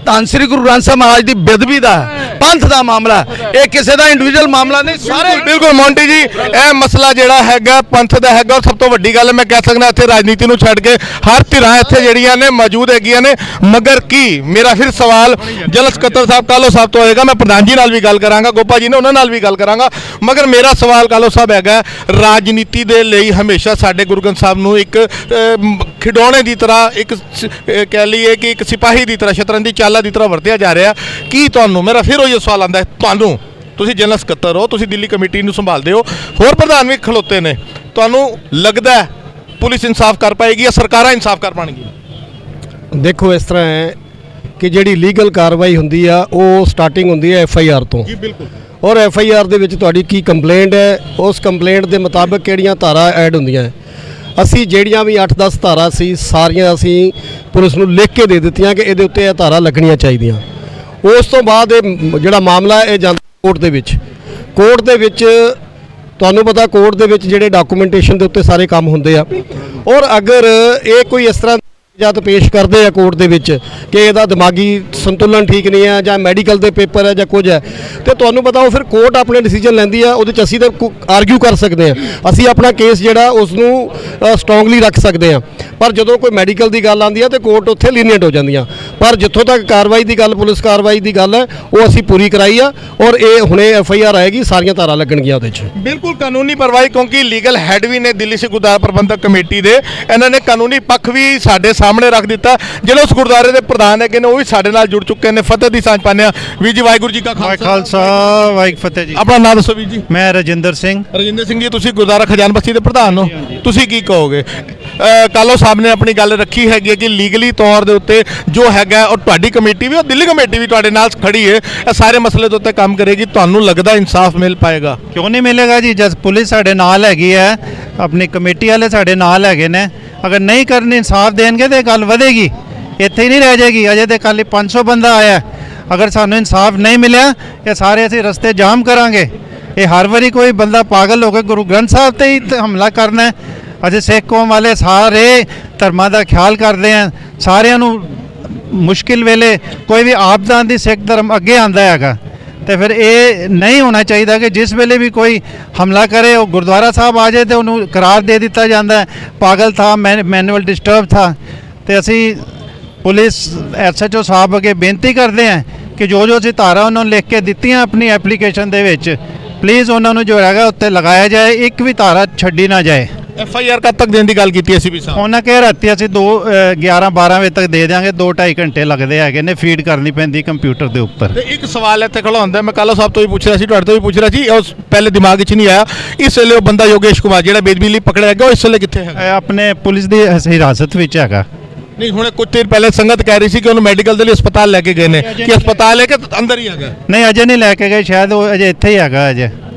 धन श्री गुरु ग्रंथ साहब महाराज की बेदबी का है, पंथ का मामला है, ये किसी का इंडिविजुअल मामला नहीं। सारे ਬਿਲਕੁਲ ਮੌਂਟੀ ਜੀ, ਇਹ ਮਸਲਾ ਜਿਹੜਾ ਹੈਗਾ ਪੰਥ ਦਾ ਹੈਗਾ। ਔਰ ਸਭ ਤੋਂ ਵੱਡੀ ਗੱਲ ਮੈਂ ਕਹਿ ਸਕਦਾ ਇੱਥੇ ਰਾਜਨੀਤੀ ਨੂੰ ਛੱਡ ਕੇ ਹਰ ਧਿਰਾਂ ਇੱਥੇ ਜਿਹੜੀਆਂ ਨੇ ਮੌਜੂਦ ਹੈਗੀਆਂ ਨੇ। ਮਗਰ ਕੀ ਮੇਰਾ ਫਿਰ ਸਵਾਲ ਜਨਰਲ ਸਕੱਤਰ ਸਾਹਿਬ ਕਾਲੋ ਸਾਹਿਬ ਤੋਂ ਹੋਏਗਾ। ਮੈਂ ਪ੍ਰਧਾਨ ਜੀ ਨਾਲ ਵੀ ਗੱਲ ਕਰਾਂਗਾ, ਗੋਪਾ ਜੀ ਨੇ ਉਹਨਾਂ ਨਾਲ ਵੀ ਗੱਲ ਕਰਾਂਗਾ। ਮਗਰ ਮੇਰਾ ਸਵਾਲ ਕਾਲੋ ਸਾਹਿਬ ਹੈਗਾ, ਰਾਜਨੀਤੀ ਦੇ ਲਈ ਹਮੇਸ਼ਾ ਸਾਡੇ ਗੁਰੂ ਗ੍ਰੰਥ ਸਾਹਿਬ ਨੂੰ ਇੱਕ ਖਿਡੌਣੇ ਦੀ ਤਰ੍ਹਾਂ, ਇੱਕ ਕਹਿ ਲਈਏ ਕਿ ਇੱਕ ਸਿਪਾਹੀ ਦੀ ਤਰ੍ਹਾਂ, ਸ਼ਤਰੰਜ ਦੀ ਚਾਲਾਂ ਦੀ ਤਰ੍ਹਾਂ ਵਰਤਿਆ ਜਾ ਰਿਹਾ। ਕੀ ਤੁਹਾਨੂੰ, ਮੇਰਾ ਫਿਰ ਉਹ ਸਵਾਲ ਆਉਂਦਾ, ਤੁਹਾਨੂੰ, ਤੁਸੀਂ ਜਨਰਲ ਸਕੱਤਰ ਹੋ, ਤੁਸੀਂ ਦਿੱਲੀ ਕਮੇਟੀ ਨੂੰ ਸੰਭਾਲਦੇ ਹੋ, ਹੋਰ ਪ੍ਰਧਾਨ ਵੀ ਖਲੋਤੇ ਨੇ, ਤੁਹਾਨੂੰ ਲੱਗਦਾ ਹੈ ਪੁਲਿਸ ਇਨਸਾਫ ਕਰ ਪਾਏਗੀ ਜਾਂ ਸਰਕਾਰਾਂ ਇਨਸਾਫ ਕਰ ਪਾਣਗੀਆਂ? ਦੇਖੋ ਇਸ ਤਰ੍ਹਾਂ ਹੈ ਕਿ ਜਿਹੜੀ ਲੀਗਲ ਕਾਰਵਾਈ ਹੁੰਦੀ ਆ ਉਹ ਸਟਾਰਟਿੰਗ ਹੁੰਦੀ ਹੈ FIR ਤੋਂ। ਜੀ ਬਿਲਕੁਲ। ਔਰ FIR ਦੇ ਵਿੱਚ ਤੁਹਾਡੀ ਕੀ ਕੰਪਲੇਂਟ ਹੈ, ਉਸ ਕੰਪਲੇਂਟ ਦੇ ਮੁਤਾਬਕ ਕਿਹੜੀਆਂ ਧਾਰਾ ਐਡ ਹੁੰਦੀਆਂ। ਅਸੀਂ ਜਿਹੜੀਆਂ ਵੀ 8-10 ਧਾਰਾ ਸੀ ਸਾਰੀਆਂ ਅਸੀਂ ਪੁਲਿਸ ਨੂੰ ਲਿਖ ਕੇ ਦੇ ਦਿੱਤੀਆਂ ਕਿ ਇਹਦੇ ਉੱਤੇ ਇਹ ਧਾਰਾ ਲੱਗਣੀਆਂ ਚਾਹੀਦੀਆਂ। ਉਸ ਤੋਂ ਬਾਅਦ ਇਹ ਜਿਹੜਾ ਮਾਮਲਾ ਇਹ ਜਾਂਦਾ ਕੋਰਟ ਦੇ ਵਿੱਚ। ਕੋਰਟ ਦੇ ਵਿੱਚ ਤੁਹਾਨੂੰ ਪਤਾ, ਕੋਰਟ ਦੇ ਵਿੱਚ ਜਿਹੜੇ ਡਾਕੂਮੈਂਟੇਸ਼ਨ ਦੇ ਉੱਤੇ ਸਾਰੇ ਕੰਮ ਹੁੰਦੇ ਆ। ਔਰ ਅਗਰ ਇਹ ਕੋਈ ਇਸ ਤਰ੍ਹਾਂ ਜਦ ਪੇਸ਼ ਕਰਦੇ ਆ ਕੋਰਟ ਦੇ ਵਿੱਚ ਕਿ ਇਹਦਾ ਦਿਮਾਗੀ ਸੰਤੁਲਨ ਠੀਕ ਨਹੀਂ ਹੈ ਜਾਂ ਮੈਡੀਕਲ ਦੇ ਪੇਪਰ ਹੈ ਜਾਂ ਕੁਝ ਹੈ, ਤੇ ਤੁਹਾਨੂੰ ਪਤਾ ਉਹ ਫਿਰ ਕੋਰਟ ਆਪਣੇ ਡਿਸੀਜਨ ਲੈਂਦੀ ਆ। ਉਹਦੇ 'ਚ ਅਸੀਂ ਤਾਂ ਆਰਗਿਊ ਕਰ ਸਕਦੇ ਹਾਂ, ਅਸੀਂ ਆਪਣਾ ਕੇਸ ਜਿਹੜਾ ਉਸ ਨੂੰ ਸਟਰੋਂਗਲੀ ਰੱਖ ਸਕਦੇ ਹਾਂ। ਪਰ ਜਦੋਂ ਕੋਈ ਮੈਡੀਕਲ ਦੀ ਗੱਲ ਆਉਂਦੀ ਹੈ ਤੇ ਕੋਰਟ ਉੱਥੇ ਲੀਨੀਅੰਟ ਹੋ ਜਾਂਦੀਆਂ। ਪਰ ਜਿੱਥੋਂ ਤੱਕ ਕਾਰਵਾਈ ਦੀ ਗੱਲ, ਪੁਲਿਸ ਕਾਰਵਾਈ ਦੀ ਗੱਲ ਹੈ, ਉਹ ਅਸੀਂ ਪੂਰੀ ਕਰਾਈ ਆ। ਔਰ ਇਹ ਹੁਣੇ FIR ਆਏਗੀ, ਸਾਰੀਆਂ ਧਾਰਾ ਲੱਗਣਗੀਆਂ ਉਹਦੇ 'ਚ। ਬਿਲਕੁਲ ਕਾਨੂੰਨੀ ਕਾਰਵਾਈ, ਕਿਉਂਕਿ ਲੀਗਲ ਹੈਡ ਵੀ ਨੇ ਦਿੱਲੀ ਸਿੱਖ ਗੁਰਦੁਆਰਾ ਪ੍ਰਬੰਧਕ ਕਮੇਟੀ ਦੇ, ਇਹਨਾਂ ਨੇ ਕਾਨੂੰਨੀ ਪੱਖ ਵੀ ਸਾਡੇ ਸਾਹਮਣੇ ਰੱਖ ਦਿੱਤਾ। ਜਿਹੜੇ ਉਸ ਗੁਰਦੁਆਰੇ ਦੇ ਪ੍ਰਧਾਨ ਹੈਗੇ ਨੇ ਉਹ ਵੀ ਸਾਡੇ ਨਾਲ ਜੁੜ ਚੁੱਕੇ ਨੇ। ਫਤਿਹ ਦੀ ਸਾਂਝ ਪਾਉਂਦੇ ਆ। ਵੀਰ ਜੀ ਵਾਹਿਗੁਰੂ ਜੀ ਕਾ ਖਾਲਸਾ ਵਾਹਿਗੁਰੂ ਫਤਿਹ ਜੀ। ਆਪਣਾ ਨਾਮ ਦੱਸੋ ਵੀਰ ਜੀ। ਮੈਂ ਰਜਿੰਦਰ ਸਿੰਘ। ਰਜਿੰਦਰ ਸਿੰਘ ਜੀ, ਤੁਸੀਂ ਗੁਰਦੁਆਰਾ ਖਜ਼ਾਨ ਬਸਤੀ ਦੇ ਪ੍ਰਧਾਨ ਹੋ, ਤੁਸੀਂ ਕੀ ਕਹੋਗੇ? ਕਾਲੋ ਸਾਹਿਬ ਨੇ ਆਪਣੀ ਗੱਲ ਰੱਖੀ ਹੈਗੀ ਹੈ ਕਿ ਲੀਗਲੀ ਤੌਰ ਦੇ ਉੱਤੇ ਜੋ ਹੈਗਾ, ਔਰ ਤੁਹਾਡੀ ਕਮੇਟੀ ਵੀ, ਔਰ ਦਿੱਲੀ ਕਮੇਟੀ ਵੀ ਤੁਹਾਡੇ ਨਾਲ ਖੜੀ ਹੈ, ਇਹ ਸਾਰੇ ਮਸਲੇ ਦੇ ਉੱਤੇ ਕੰਮ ਕਰੇਗੀ। ਤੁਹਾਨੂੰ ਲੱਗਦਾ ਇਨਸਾਫ ਮਿਲ ਪਾਏਗਾ? ਕਿਉਂ ਨਹੀਂ ਮਿਲੇਗਾ ਜੀ, ਜਦ ਪੁਲਿਸ ਸਾਡੇ ਨਾਲ ਹੈਗੀ ਹੈ, ਆਪਣੀ ਕਮੇਟੀ ਵਾਲੇ ਸਾਡੇ ਨਾਲ ਹੈਗੇ ਨੇ। ਅਗਰ ਨਹੀਂ ਕਰਨੀ, ਇਨਸਾਫ ਦੇਣਗੇ ਤੇ ਗੱਲ ਵਧੇਗੀ, ਇੱਥੇ ਹੀ ਨਹੀਂ ਰਹਿ ਜਾਏਗੀ। ਅਜੇ ਤੇ ਕੱਲ 500 ਬੰਦਾ ਆਇਆ। ਅਗਰ ਸਾਨੂੰ ਇਨਸਾਫ ਨਹੀਂ ਮਿਲਿਆ ਇਹ ਸਾਰੇ ਅਸੀਂ ਰਸਤੇ ਜਾਮ ਕਰਾਂਗੇ। ਇਹ ਹਰ ਵਾਰੀ ਕੋਈ ਬੰਦਾ ਪਾਗਲ ਹੋ ਕੇ ਗੁਰੂ ਗ੍ਰੰਥ ਸਾਹਿਬ ਤੇ ਹੀ ਹਮਲਾ ਕਰਨਾ ਹੈ। ਅਜੇ ਸਿੱਖ ਕੌਮ ਵਾਲੇ ਸਾਰੇ ਧਰਮਾਂ ਦਾ ਖਿਆਲ ਕਰਦੇ ਆ, ਸਾਰਿਆਂ ਨੂੰ ਮੁਸ਼ਕਿਲ ਵੇਲੇ ਕੋਈ ਵੀ ਆਪਦਾ ਆਉਂਦੀ ਸਿੱਖ ਧਰਮ ਅੱਗੇ ਆਂਦਾ ਹੈਗਾ। ਤੇ ਫਿਰ ਇਹ ਨਹੀਂ ਹੋਣਾ ਚਾਹੀਦਾ ਕਿ ਜਿਸ ਵੇਲੇ ਵੀ ਕੋਈ ਹਮਲਾ ਕਰੇ ਉਹ ਗੁਰਦੁਆਰਾ ਸਾਹਿਬ ਆ ਜਾਏ ਤੇ ਉਹਨੂੰ ਕਰਾਰ ਦੇ ਦਿੱਤਾ ਜਾਂਦਾ ਹੈ ਪਾਗਲ ਥਾ, ਮੈਨੂਅਲ ਡਿਸਟਰਬ ਥਾ। ਤੇ ਅਸੀਂ ਪੁਲਿਸ SHO ਸਾਹਿਬ ਅੱਗੇ ਬੇਨਤੀ ਕਰਦੇ ਹਾਂ ਕਿ ਜੋ ਅਸੀਂ ਧਾਰਾ ਉਹਨਾਂ ਨੂੰ ਲਿਖ ਕੇ ਦਿੱਤੀਆਂ ਆਪਣੀ ਐਪਲੀਕੇਸ਼ਨ ਦੇ ਵਿੱਚ, ਪਲੀਜ਼ ਉਹਨਾਂ ਨੂੰ ਜੋ ਹੈਗਾ ਉੱਤੇ ਲਗਾਇਆ ਜਾਏ, ਇੱਕ ਵੀ ਧਾਰਾ ਛੱਡੀ ਨਾ ਜਾਏ। FIR ਕਦ ਤੱਕ ਦੇਣ ਦੀ ਗੱਲ ਕੀਤੀ ਸੀ ਵੀ ਸਾਹਿਬ? ਉਹਨਾਂ ਕਹਿ ਰਾਤੀ ਅਸੀਂ 11-12 ਵਜੇ ਤੱਕ ਦੇ ਦਿਆਂਗੇ। 2-2.5 ਘੰਟੇ ਲੱਗਦੇ ਹੈਗੇ ਨੇ, ਫੀਡ ਕਰਨੀ ਪੈਂਦੀ ਕੰਪਿਊਟਰ ਦੇ ਉੱਪਰ। ਤੇ ਇੱਕ ਸਵਾਲ ਇੱਥੇ ਖੜਾ ਹੁੰਦਾ, ਮੈਂ ਕਾਲੋ ਸਾਹਿਬ ਤੋਂ ਵੀ ਪੁੱਛ ਰਿਹਾ ਸੀ, ਤੁਹਾਡੇ ਤੋਂ ਵੀ ਪੁੱਛ ਰਿਹਾ ਸੀ, ਉਸ ਪਹਿਲੇ ਦਿਮਾਗ ਵਿੱਚ ਨਹੀਂ ਆਇਆ। ਇਸ ਵੇਲੇ ਉਹ ਬੰਦਾ ਯੋਗੇਸ਼ ਕੁਮਾਰ ਜਿਹੜਾ ਬੇਦਬੀ ਲਈ ਪਕੜਿਆ ਗਿਆ, ਉਹ ਇਸ ਵੇਲੇ ਕਿੱਥੇ ਹੈਗਾ? ਆਪਣੇ ਪੁਲਿਸ ਦੀ ਹਿਰਾਸਤ ਵਿੱਚ ਹੈਗਾ। ਨਹੀਂ, ਹੁਣ ਕੁਝ ਦੇਰ ਪਹਿਲੇ ਸੰਗਤ ਕਹਿ ਰਹੀ ਸੀ ਕਿ ਉਹਨੂੰ ਮੈਡੀਕਲ ਦੇ ਲਈ ਹਸਪਤਾਲ ਲੈ ਕੇ ਗਏ ਨੇ, ਕਿ ਹਸਪਤਾਲ ਹੈ ਕਿ ਅੰਦਰ ਹੀ ਹੈਗਾ? ਨਹੀਂ, ਅਜੇ ਨਹੀਂ ਲੈ ਕੇ ਗਏ, ਸ਼ਾਇਦ ਉਹ ਅਜੇ ਇੱਥੇ ਹੀ ਹੈਗਾ। ਅਜੇ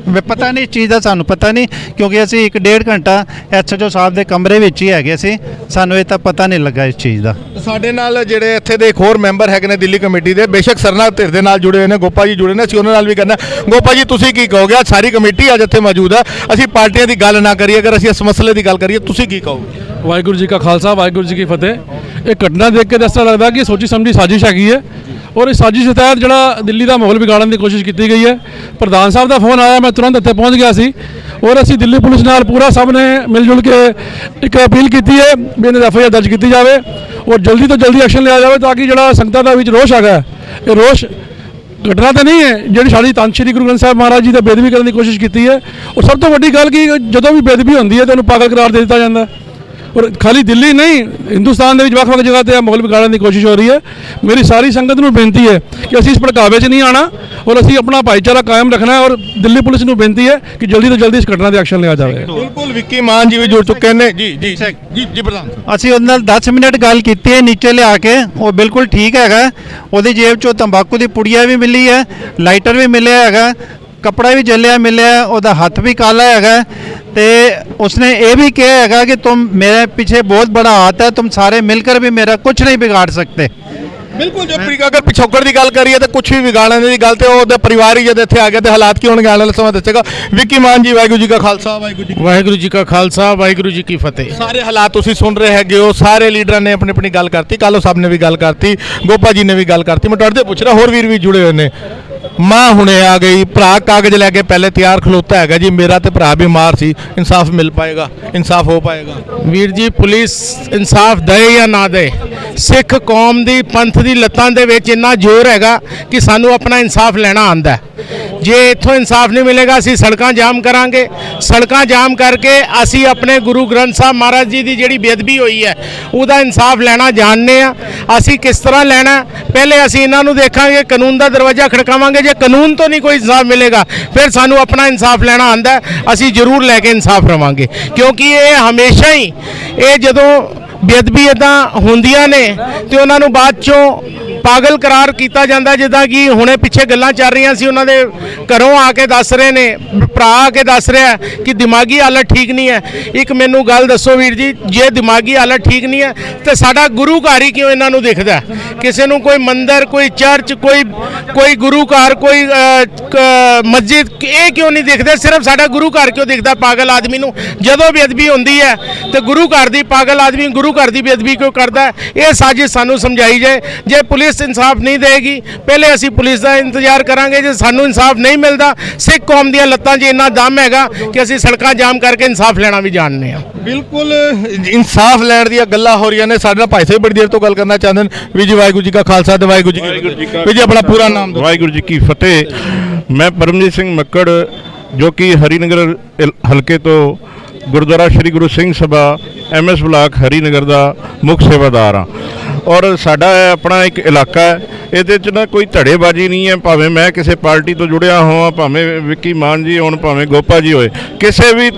ਪਤਾ ਨਹੀਂ ਇਸ ਚੀਜ਼ ਦਾ, ਸਾਨੂੰ ਪਤਾ ਨਹੀਂ, ਕਿਉਂਕਿ ਅਸੀਂ 1-1.5 ਘੰਟਾ SHO ਸਾਹਿਬ ਦੇ ਕਮਰੇ ਵਿੱਚ ਹੀ ਹੈਗੇ ਸੀ, ਸਾਨੂੰ ਇਹ ਤਾਂ ਪਤਾ ਨਹੀਂ ਲੱਗਾ ਇਸ ਚੀਜ਼ ਦਾ। ਸਾਡੇ ਨਾਲ ਜਿਹੜੇ ਇੱਥੇ ਦੇ ਇੱਕ ਹੋਰ ਮੈਂਬਰ ਹੈਗੇ ਨੇ ਦਿੱਲੀ ਕਮੇਟੀ ਦੇ, ਬੇਸ਼ੱਕ ਸਰਨਾ ਧਿਰ ਦੇ ਨਾਲ ਜੁੜੇ ਹੋਏ ਨੇ, ਗੋਪਾ ਜੀ ਜੁੜੇ ਨੇ, ਅਸੀਂ ਉਹਨਾਂ ਨਾਲ ਵੀ ਕਰਨਾ। ਗੋਪਾ ਜੀ, ਤੁਸੀਂ ਕੀ ਕਹੋਗੇ? ਅੱਜ ਸਾਰੀ ਕਮੇਟੀ ਅੱਜ ਇੱਥੇ ਮੌਜੂਦ ਹੈ, ਅਸੀਂ ਪਾਰਟੀਆਂ ਦੀ ਗੱਲ ਨਾ ਕਰੀਏ, ਅਗਰ ਅਸੀਂ ਇਸ ਮਸਲੇ ਦੀ ਗੱਲ ਕਰੀਏ, ਤੁਸੀਂ ਕੀ ਕਹੋਗੇ? ਵਾਹਿਗੁਰੂ ਜੀ ਕਾ ਖਾਲਸਾ ਵਾਹਿਗੁਰੂ ਜੀ ਕੀ ਫਤਿਹ। ਇਹ ਘਟਨਾ ਦੇਖ ਕੇ ਤਾਂ ਇਸ ਤਰ੍ਹਾਂ ਲੱਗਦਾ ਕਿ ਸੋਚੀ ਸਮਝੀ ਸਾਜ਼ਿਸ਼ ਹੈਗੀ ਹੈ, ਔਰ ਇਸ ਸਾਜ਼ਿਸ਼ ਦੇ ਤਹਿਤ ਜਿਹੜਾ ਦਿੱਲੀ ਦਾ ਮਾਹੌਲ ਵਿਗਾੜਨ ਦੀ ਕੋਸ਼ਿਸ਼ ਕੀਤੀ ਗਈ ਹੈ। ਪ੍ਰਧਾਨ ਸਾਹਿਬ ਦਾ ਫੋਨ ਆਇਆ, ਮੈਂ ਤੁਰੰਤ ਇੱਥੇ ਪਹੁੰਚ ਗਿਆ ਸੀ, ਔਰ ਅਸੀਂ ਦਿੱਲੀ ਪੁਲਿਸ ਨਾਲ ਪੂਰਾ ਸਭ ਨੇ ਮਿਲ ਜੁਲ ਕੇ ਇੱਕ ਅਪੀਲ ਕੀਤੀ ਹੈ ਵੀ ਇਹਨਾਂ ਦੀ FIR ਦਰਜ ਕੀਤੀ ਜਾਵੇ ਔਰ ਜਲਦੀ ਤੋਂ ਜਲਦੀ ਐਕਸ਼ਨ ਲਿਆ ਜਾਵੇ, ਤਾਂ ਕਿ ਜਿਹੜਾ ਸੰਗਤਾਂ ਦਾ ਵਿੱਚ ਰੋਸ਼ ਹੈਗਾ, ਇਹ ਰੋਸ਼ ਘਟਨਾ ਤਾਂ ਨਹੀਂ ਹੈ ਜਿਹੜੀ ਸਾਡੀ ਧੰਨ ਸ਼੍ਰੀ ਗੁਰੂ ਗ੍ਰੰਥ ਸਾਹਿਬ ਮਹਾਰਾਜ ਜੀ ਦਾ ਬੇਦਬੀ ਕਰਨ ਦੀ ਕੋਸ਼ਿਸ਼ ਕੀਤੀ ਹੈ। ਔਰ ਸਭ ਤੋਂ ਵੱਡੀ ਗੱਲ ਕਿ ਜਦੋਂ ਵੀ ਬੇਦਬੀ ਹੁੰਦੀ ਹੈ ਤਾਂ ਉਹਨੂੰ ਪਾਗਲ ਕਰਾਰ ਦੇ ਦਿੱਤਾ ਜਾਂਦਾ ਹੈ। ਔਰ ਖਾਲੀ ਦਿੱਲੀ ਨਹੀਂ, ਹਿੰਦੁਸਤਾਨ ਦੇ ਵਿੱਚ ਵੱਖ-ਵੱਖ ਜਗ੍ਹਾ ਤੇ ਮਾਹੌਲ ਵਿਗਾੜਨ ਦੀ ਕੋਸ਼ਿਸ਼ ਹੋ ਰਹੀ ਹੈ। ਮੇਰੀ ਸਾਰੀ ਸੰਗਤ ਨੂੰ ਬੇਨਤੀ ਹੈ ਕਿ ਅਸੀਂ ਇਸ ਭੜਕਾਵੇ 'ਚ ਨਹੀਂ ਆਣਾ ਔਰ ਅਸੀਂ ਆਪਣਾ ਭਾਈਚਾਰਾ ਕਾਇਮ ਰੱਖਣਾ ਹੈ। ਔਰ ਦਿੱਲੀ ਪੁਲਿਸ ਨੂੰ ਬੇਨਤੀ ਹੈ ਕਿ ਜਲਦੀ ਤੋਂ ਜਲਦੀ ਇਸ ਘਟਨਾ ਤੇ ਐਕਸ਼ਨ ਲਿਆ ਜਾਵੇ। ਬਿਲਕੁਲ, ਵਿੱਕੀ ਮਾਨ ਜੀ ਵੀ ਜੁੜ ਚੁੱਕੇ ਨੇ। ਜੀ ਪ੍ਰਧਾਨ, ਅਸੀਂ ਉਹਦੇ ਨਾਲ 10 ਮਿੰਟ ਗੱਲ ਕੀਤੀ ਹੈ ਨੀਚੇ ਲਿਆ ਕੇ, ਉਹ ਬਿਲਕੁਲ ਠੀਕ ਹੈਗਾ। ਉਹਦੀ ਜੇਬ 'ਚੋਂ ਤੰਬਾਕੂ ਦੀ ਪੁੜੀਆ ਵੀ ਮਿਲੀ ਹੈ, ਲਾਈਟਰ ਵੀ ਮਿਲਿਆ ਹੈਗਾ। ਕੱਪੜਾ ਵੀ ਜਲਿਆ ਮਿਲਿਆ, ਉਹਦਾ ਹੱਥ ਵੀ ਕਾਲਾ ਹੈਗਾ ਤੇ ਉਸਨੇ ਇਹ ਵੀ ਕਿਹਾ ਹੈਗਾ ਕਿ तुम मेरे पीछे बहुत बड़ा हाथ है, तुम सारे मिलकर भी मेरा कुछ नहीं बिगाड़ सकते। ਬਿਲਕੁਲ ਜੇ ਅਗਰ ਪਿਛੋਕੜ ਦੀ ਗੱਲ ਕਰੀਏ ਤਾਂ ਕੁਝ ਵੀ ਵਿਗਾੜਨ ਦੀ ਗੱਲ ਤੇ ਉਹਦੇ ਪਰਿਵਾਰ ਹੀ ਜਦ ਇੱਥੇ ਆ ਗਿਆ ਤੇ ਹਾਲਾਤ ਕੀ ਹੋਣਗੇ ਆਉਣ ਵਾਲੇ ਸਮਾਂ ਦੱਸੇਗਾ। ਵਿੱਕੀ ਮਾਨ ਜੀ, ਵਾਹਿਗੁਰੂ ਜੀ ਕਾ ਖਾਲਸਾ ਵਾਹਿਗੁਰੂ ਜੀ ਕਾ ਖਾਲਸਾ, ਵਾਹਿਗੁਰੂ ਜੀ ਕੀ ਫਤਿਹ। ਸਾਰੇ ਹਾਲਾਤ ਤੁਸੀਂ ਸੁਣ ਰਹੇ ਹੈਗੇ ਹੋ, ਸਾਰੇ ਲੀਡਰਾਂ ਨੇ ਆਪਣੀ ਆਪਣੀ ਗੱਲ ਕਰਤੀ, ਕਾਲੋ ਸਾਹਿਬ ਨੇ ਵੀ ਗੱਲ ਕਰਤੀ, ਗੋਪਾ ਜੀ ਨੇ ਵੀ ਗੱਲ ਕਰਤੀ। ਮੈਂ ਤੁਹਾਡੇ ਤੋਂ ਪੁੱਛ ਰਿਹਾ, ਹੋਰ ਵੀਰ ਵੀ ਜੁੜੇ ਹੋਏ ਨੇ। ਮਾਂ ਹੁਣੇ ਆ ਗਈ, ਭਰਾ ਕਾਗਜ਼ ਲੈ ਕੇ ਪਹਿਲੇ ਤਿਆਰ ਖਲੋਤਾ ਹੈਗਾ ਜੀ, ਮੇਰਾ ਤੇ ਭਰਾ ਬਿਮਾਰ ਸੀ, ਇਨਸਾਫ ਮਿਲ ਪਾਏਗਾ, ਇਨਸਾਫ ਹੋ ਪਾਏਗਾ? ਵੀਰ ਜੀ, ਪੁਲਿਸ ਇਨਸਾਫ ਦੇ ਜਾਂ ਨਾ ਦੇ, ਸਿੱਖ ਕੌਮ ਦੀ ਪੰਥ ਦੀ ਲੱਤਾਂ ਦੇ ਵਿੱਚ ਇੰਨਾ ਜ਼ੋਰ ਹੈਗਾ ਕਿ ਸਾਨੂੰ ਆਪਣਾ ਇਨਸਾਫ ਲੈਣਾ ਆਂਦਾ। ਜੇ ਇੱਥੋਂ ਇਨਸਾਫ ਨਹੀਂ ਮਿਲੇਗਾ ਅਸੀਂ ਸੜਕਾਂ ਜਾਮ ਕਰਾਂਗੇ। ਸੜਕਾਂ ਜਾਮ ਕਰਕੇ ਅਸੀਂ ਆਪਣੇ ਗੁਰੂ ਗ੍ਰੰਥ ਸਾਹਿਬ ਮਹਾਰਾਜ ਜੀ ਦੀ ਜਿਹੜੀ ਬੇਅਦਬੀ ਹੋਈ ਹੈ ਉਹਦਾ ਇਨਸਾਫ ਲੈਣਾ ਜਾਣਦੇ ਆ। ਅਸੀਂ ਕਿਸ ਤਰ੍ਹਾਂ ਲੈਣਾ, ਪਹਿਲੇ ਅਸੀਂ ਇਹਨਾਂ ਨੂੰ ਦੇਖਾਂਗੇ, ਕਾਨੂੰਨ ਦਾ ਦਰਵਾਜ਼ਾ ਖੜਕਾਵਾਂਗੇ। ਜੇ ਕਾਨੂੰਨ ਤੋਂ ਨਹੀਂ ਕੋਈ ਇਨਸਾਫ ਮਿਲੇਗਾ ਫਿਰ ਸਾਨੂੰ ਆਪਣਾ ਇਨਸਾਫ ਲੈਣਾ ਆਂਦਾ, ਅਸੀਂ ਜ਼ਰੂਰ ਲੈ ਕੇ ਇਨਸਾਫ ਰਵਾਂਗੇ। ਕਿਉਂਕਿ ਇਹ ਹਮੇਸ਼ਾ ਹੀ ਇਹ ਜਦੋਂ ਬੇਅਦਬੀ ਇੱਦਾਂ ਹੁੰਦੀਆਂ ਨੇ ਤੇ ਉਹਨਾਂ ਨੂੰ ਬਾਅਦ ਚੋਂ ਪਾਗਲ ਕਰਾਰ ਕੀਤਾ ਜਾਂਦਾ, ਜਿੱਦਾਂ ਕਿ ਹੁਣੇ ਪਿੱਛੇ ਗੱਲਾਂ ਚੱਲ ਰਹੀਆਂ ਸੀ, ਉਹਨਾਂ ਦੇ ਘਰੋਂ ਆ ਕੇ ਦੱਸ ਰਹੇ ਨੇ, ਭਰਾ ਆ ਕੇ ਦੱਸ ਰਿਹਾ ਕਿ ਦਿਮਾਗੀ ਹਾਲਤ ਠੀਕ ਨਹੀਂ ਹੈ। ਇੱਕ ਮੈਨੂੰ ਗੱਲ ਦੱਸੋ ਵੀਰ ਜੀ, ਜੇ ਦਿਮਾਗੀ ਹਾਲਤ ਠੀਕ ਨਹੀਂ ਹੈ ਤੇ ਸਾਡਾ ਗੁਰੂ ਘਰ ਹੀ ਕਿਉਂ ਇਹਨਾਂ ਨੂੰ ਦਿਖਦਾ? ਕਿਸੇ ਨੂੰ ਕੋਈ ਮੰਦਿਰ, ਕੋਈ ਚਰਚ, ਕੋਈ ਗੁਰੂ ਘਰ, ਕੋਈ ਮਸਜਿਦ, ਇਹ ਕਿਉਂ ਨਹੀਂ ਦਿਖਦੇ? ਸਿਰਫ ਸਾਡਾ ਗੁਰੂ ਘਰ ਕਿਉਂ ਦਿਖਦਾ ਪਾਗਲ ਆਦਮੀ ਨੂੰ? ਜਦੋਂ ਬੇਅਦਬੀ ਹੁੰਦੀ ਹੈ ਤੇ ਗੁਰੂ ਘਰ ਦੀ ਪਾਗਲ ਆਦਮੀ ਗੁਰੂ ਘਰ ਦੀ ਬੇਅਦਬੀ ਕਿਉਂ ਕਰਦਾ? ਇਹ ਸਾਜ਼ਿਸ਼ ਸਾਨੂੰ ਸਮਝਾਈ ਜਾਏ। ਜੇ ਪੁਲਿਸ ਇਨਸਾਫ ਨਹੀਂ ਦੇਗੀ, ਪਹਿਲੇ ਅਸੀਂ ਪੁਲਿਸ ਦਾ ਇੰਤਜ਼ਾਰ ਕਰਾਂਗੇ। ਜੇ ਸਾਨੂੰ ਇਨਸਾਫ ਨਹੀਂ ਮਿਲਦਾ, ਸਿੱਖ ਕੌਮ ਦੀਆਂ ਲੱਤਾਂ 'ਚ ਇੰਨਾ ਦਮ ਹੈਗਾ ਕਿ ਅਸੀਂ ਸੜਕਾਂ ਜਾਮ ਕਰਕੇ ਇਨਸਾਫ ਲੈਣਾ ਵੀ ਜਾਣਦੇ ਹਾਂ। ਬਿਲਕੁਲ ਇਨਸਾਫ ਲੈਣ ਦੀਆਂ ਗੱਲਾਂ ਹੋ ਰਹੀਆਂ ਨੇ। ਸਾਡੇ ਨਾਲ ਭਾਈ ਸਾਹਿਬ ਬੜੀ ਦੇਰ ਤੋਂ ਗੱਲ ਕਰਨਾ ਚਾਹੁੰਦੇ ਨੇ। ਵੀ ਜੀ ਵਾਹਿਗੁਰੂ ਜੀ ਕਾ ਖਾਲਸਾ ਤੇ ਵਾਹਿਗੁਰੂ ਜੀ ਕੀ ਫਤਿਹ। ਵੀ ਜੀ ਆਪਣਾ ਪੂਰਾ ਨਾਮ ਦਿਓ। ਵਾਹਿਗੁਰੂ ਜੀ ਕੀ ਫਤਿਹ। ਮੈਂ ਪਰਮਜੀਤ ਸਿੰਘ ਮੱਕੜ, ਜੋ ਕਿ ਹਰੀਨਗਰ ਹਲਕੇ ਤੋਂ ਗੁਰਦੁਆਰਾ ਸ਼੍ਰੀ ਗੁਰੂ ਸਿੰਘ ਸਭਾ MS ਬਲਾਕ ਹਰੀਨਗਰ ਦਾ ਮੁੱਖ ਸੇਵਾਦਾਰ ਹਾਂ। ਔਰ ਸਾਡਾ ਆਪਣਾ ਇੱਕ ਇਲਾਕਾ ਹੈ, ਇਹਦੇ 'ਚ ਨਾ ਕੋਈ ਧੜੇਬਾਜ਼ੀ ਨਹੀਂ ਹੈ। ਭਾਵੇਂ ਮੈਂ ਕਿਸੇ ਪਾਰਟੀ ਤੋਂ ਜੁੜਿਆ ਹੋਵਾਂ, ਭਾਵੇਂ ਵਿੱਕੀ ਮਾਨ ਜੀ ਹੋਣ, ਭਾਵੇਂ ਗੋਪਾ ਜੀ ਹੋਏ, ਕਿਸੇ ਵੀ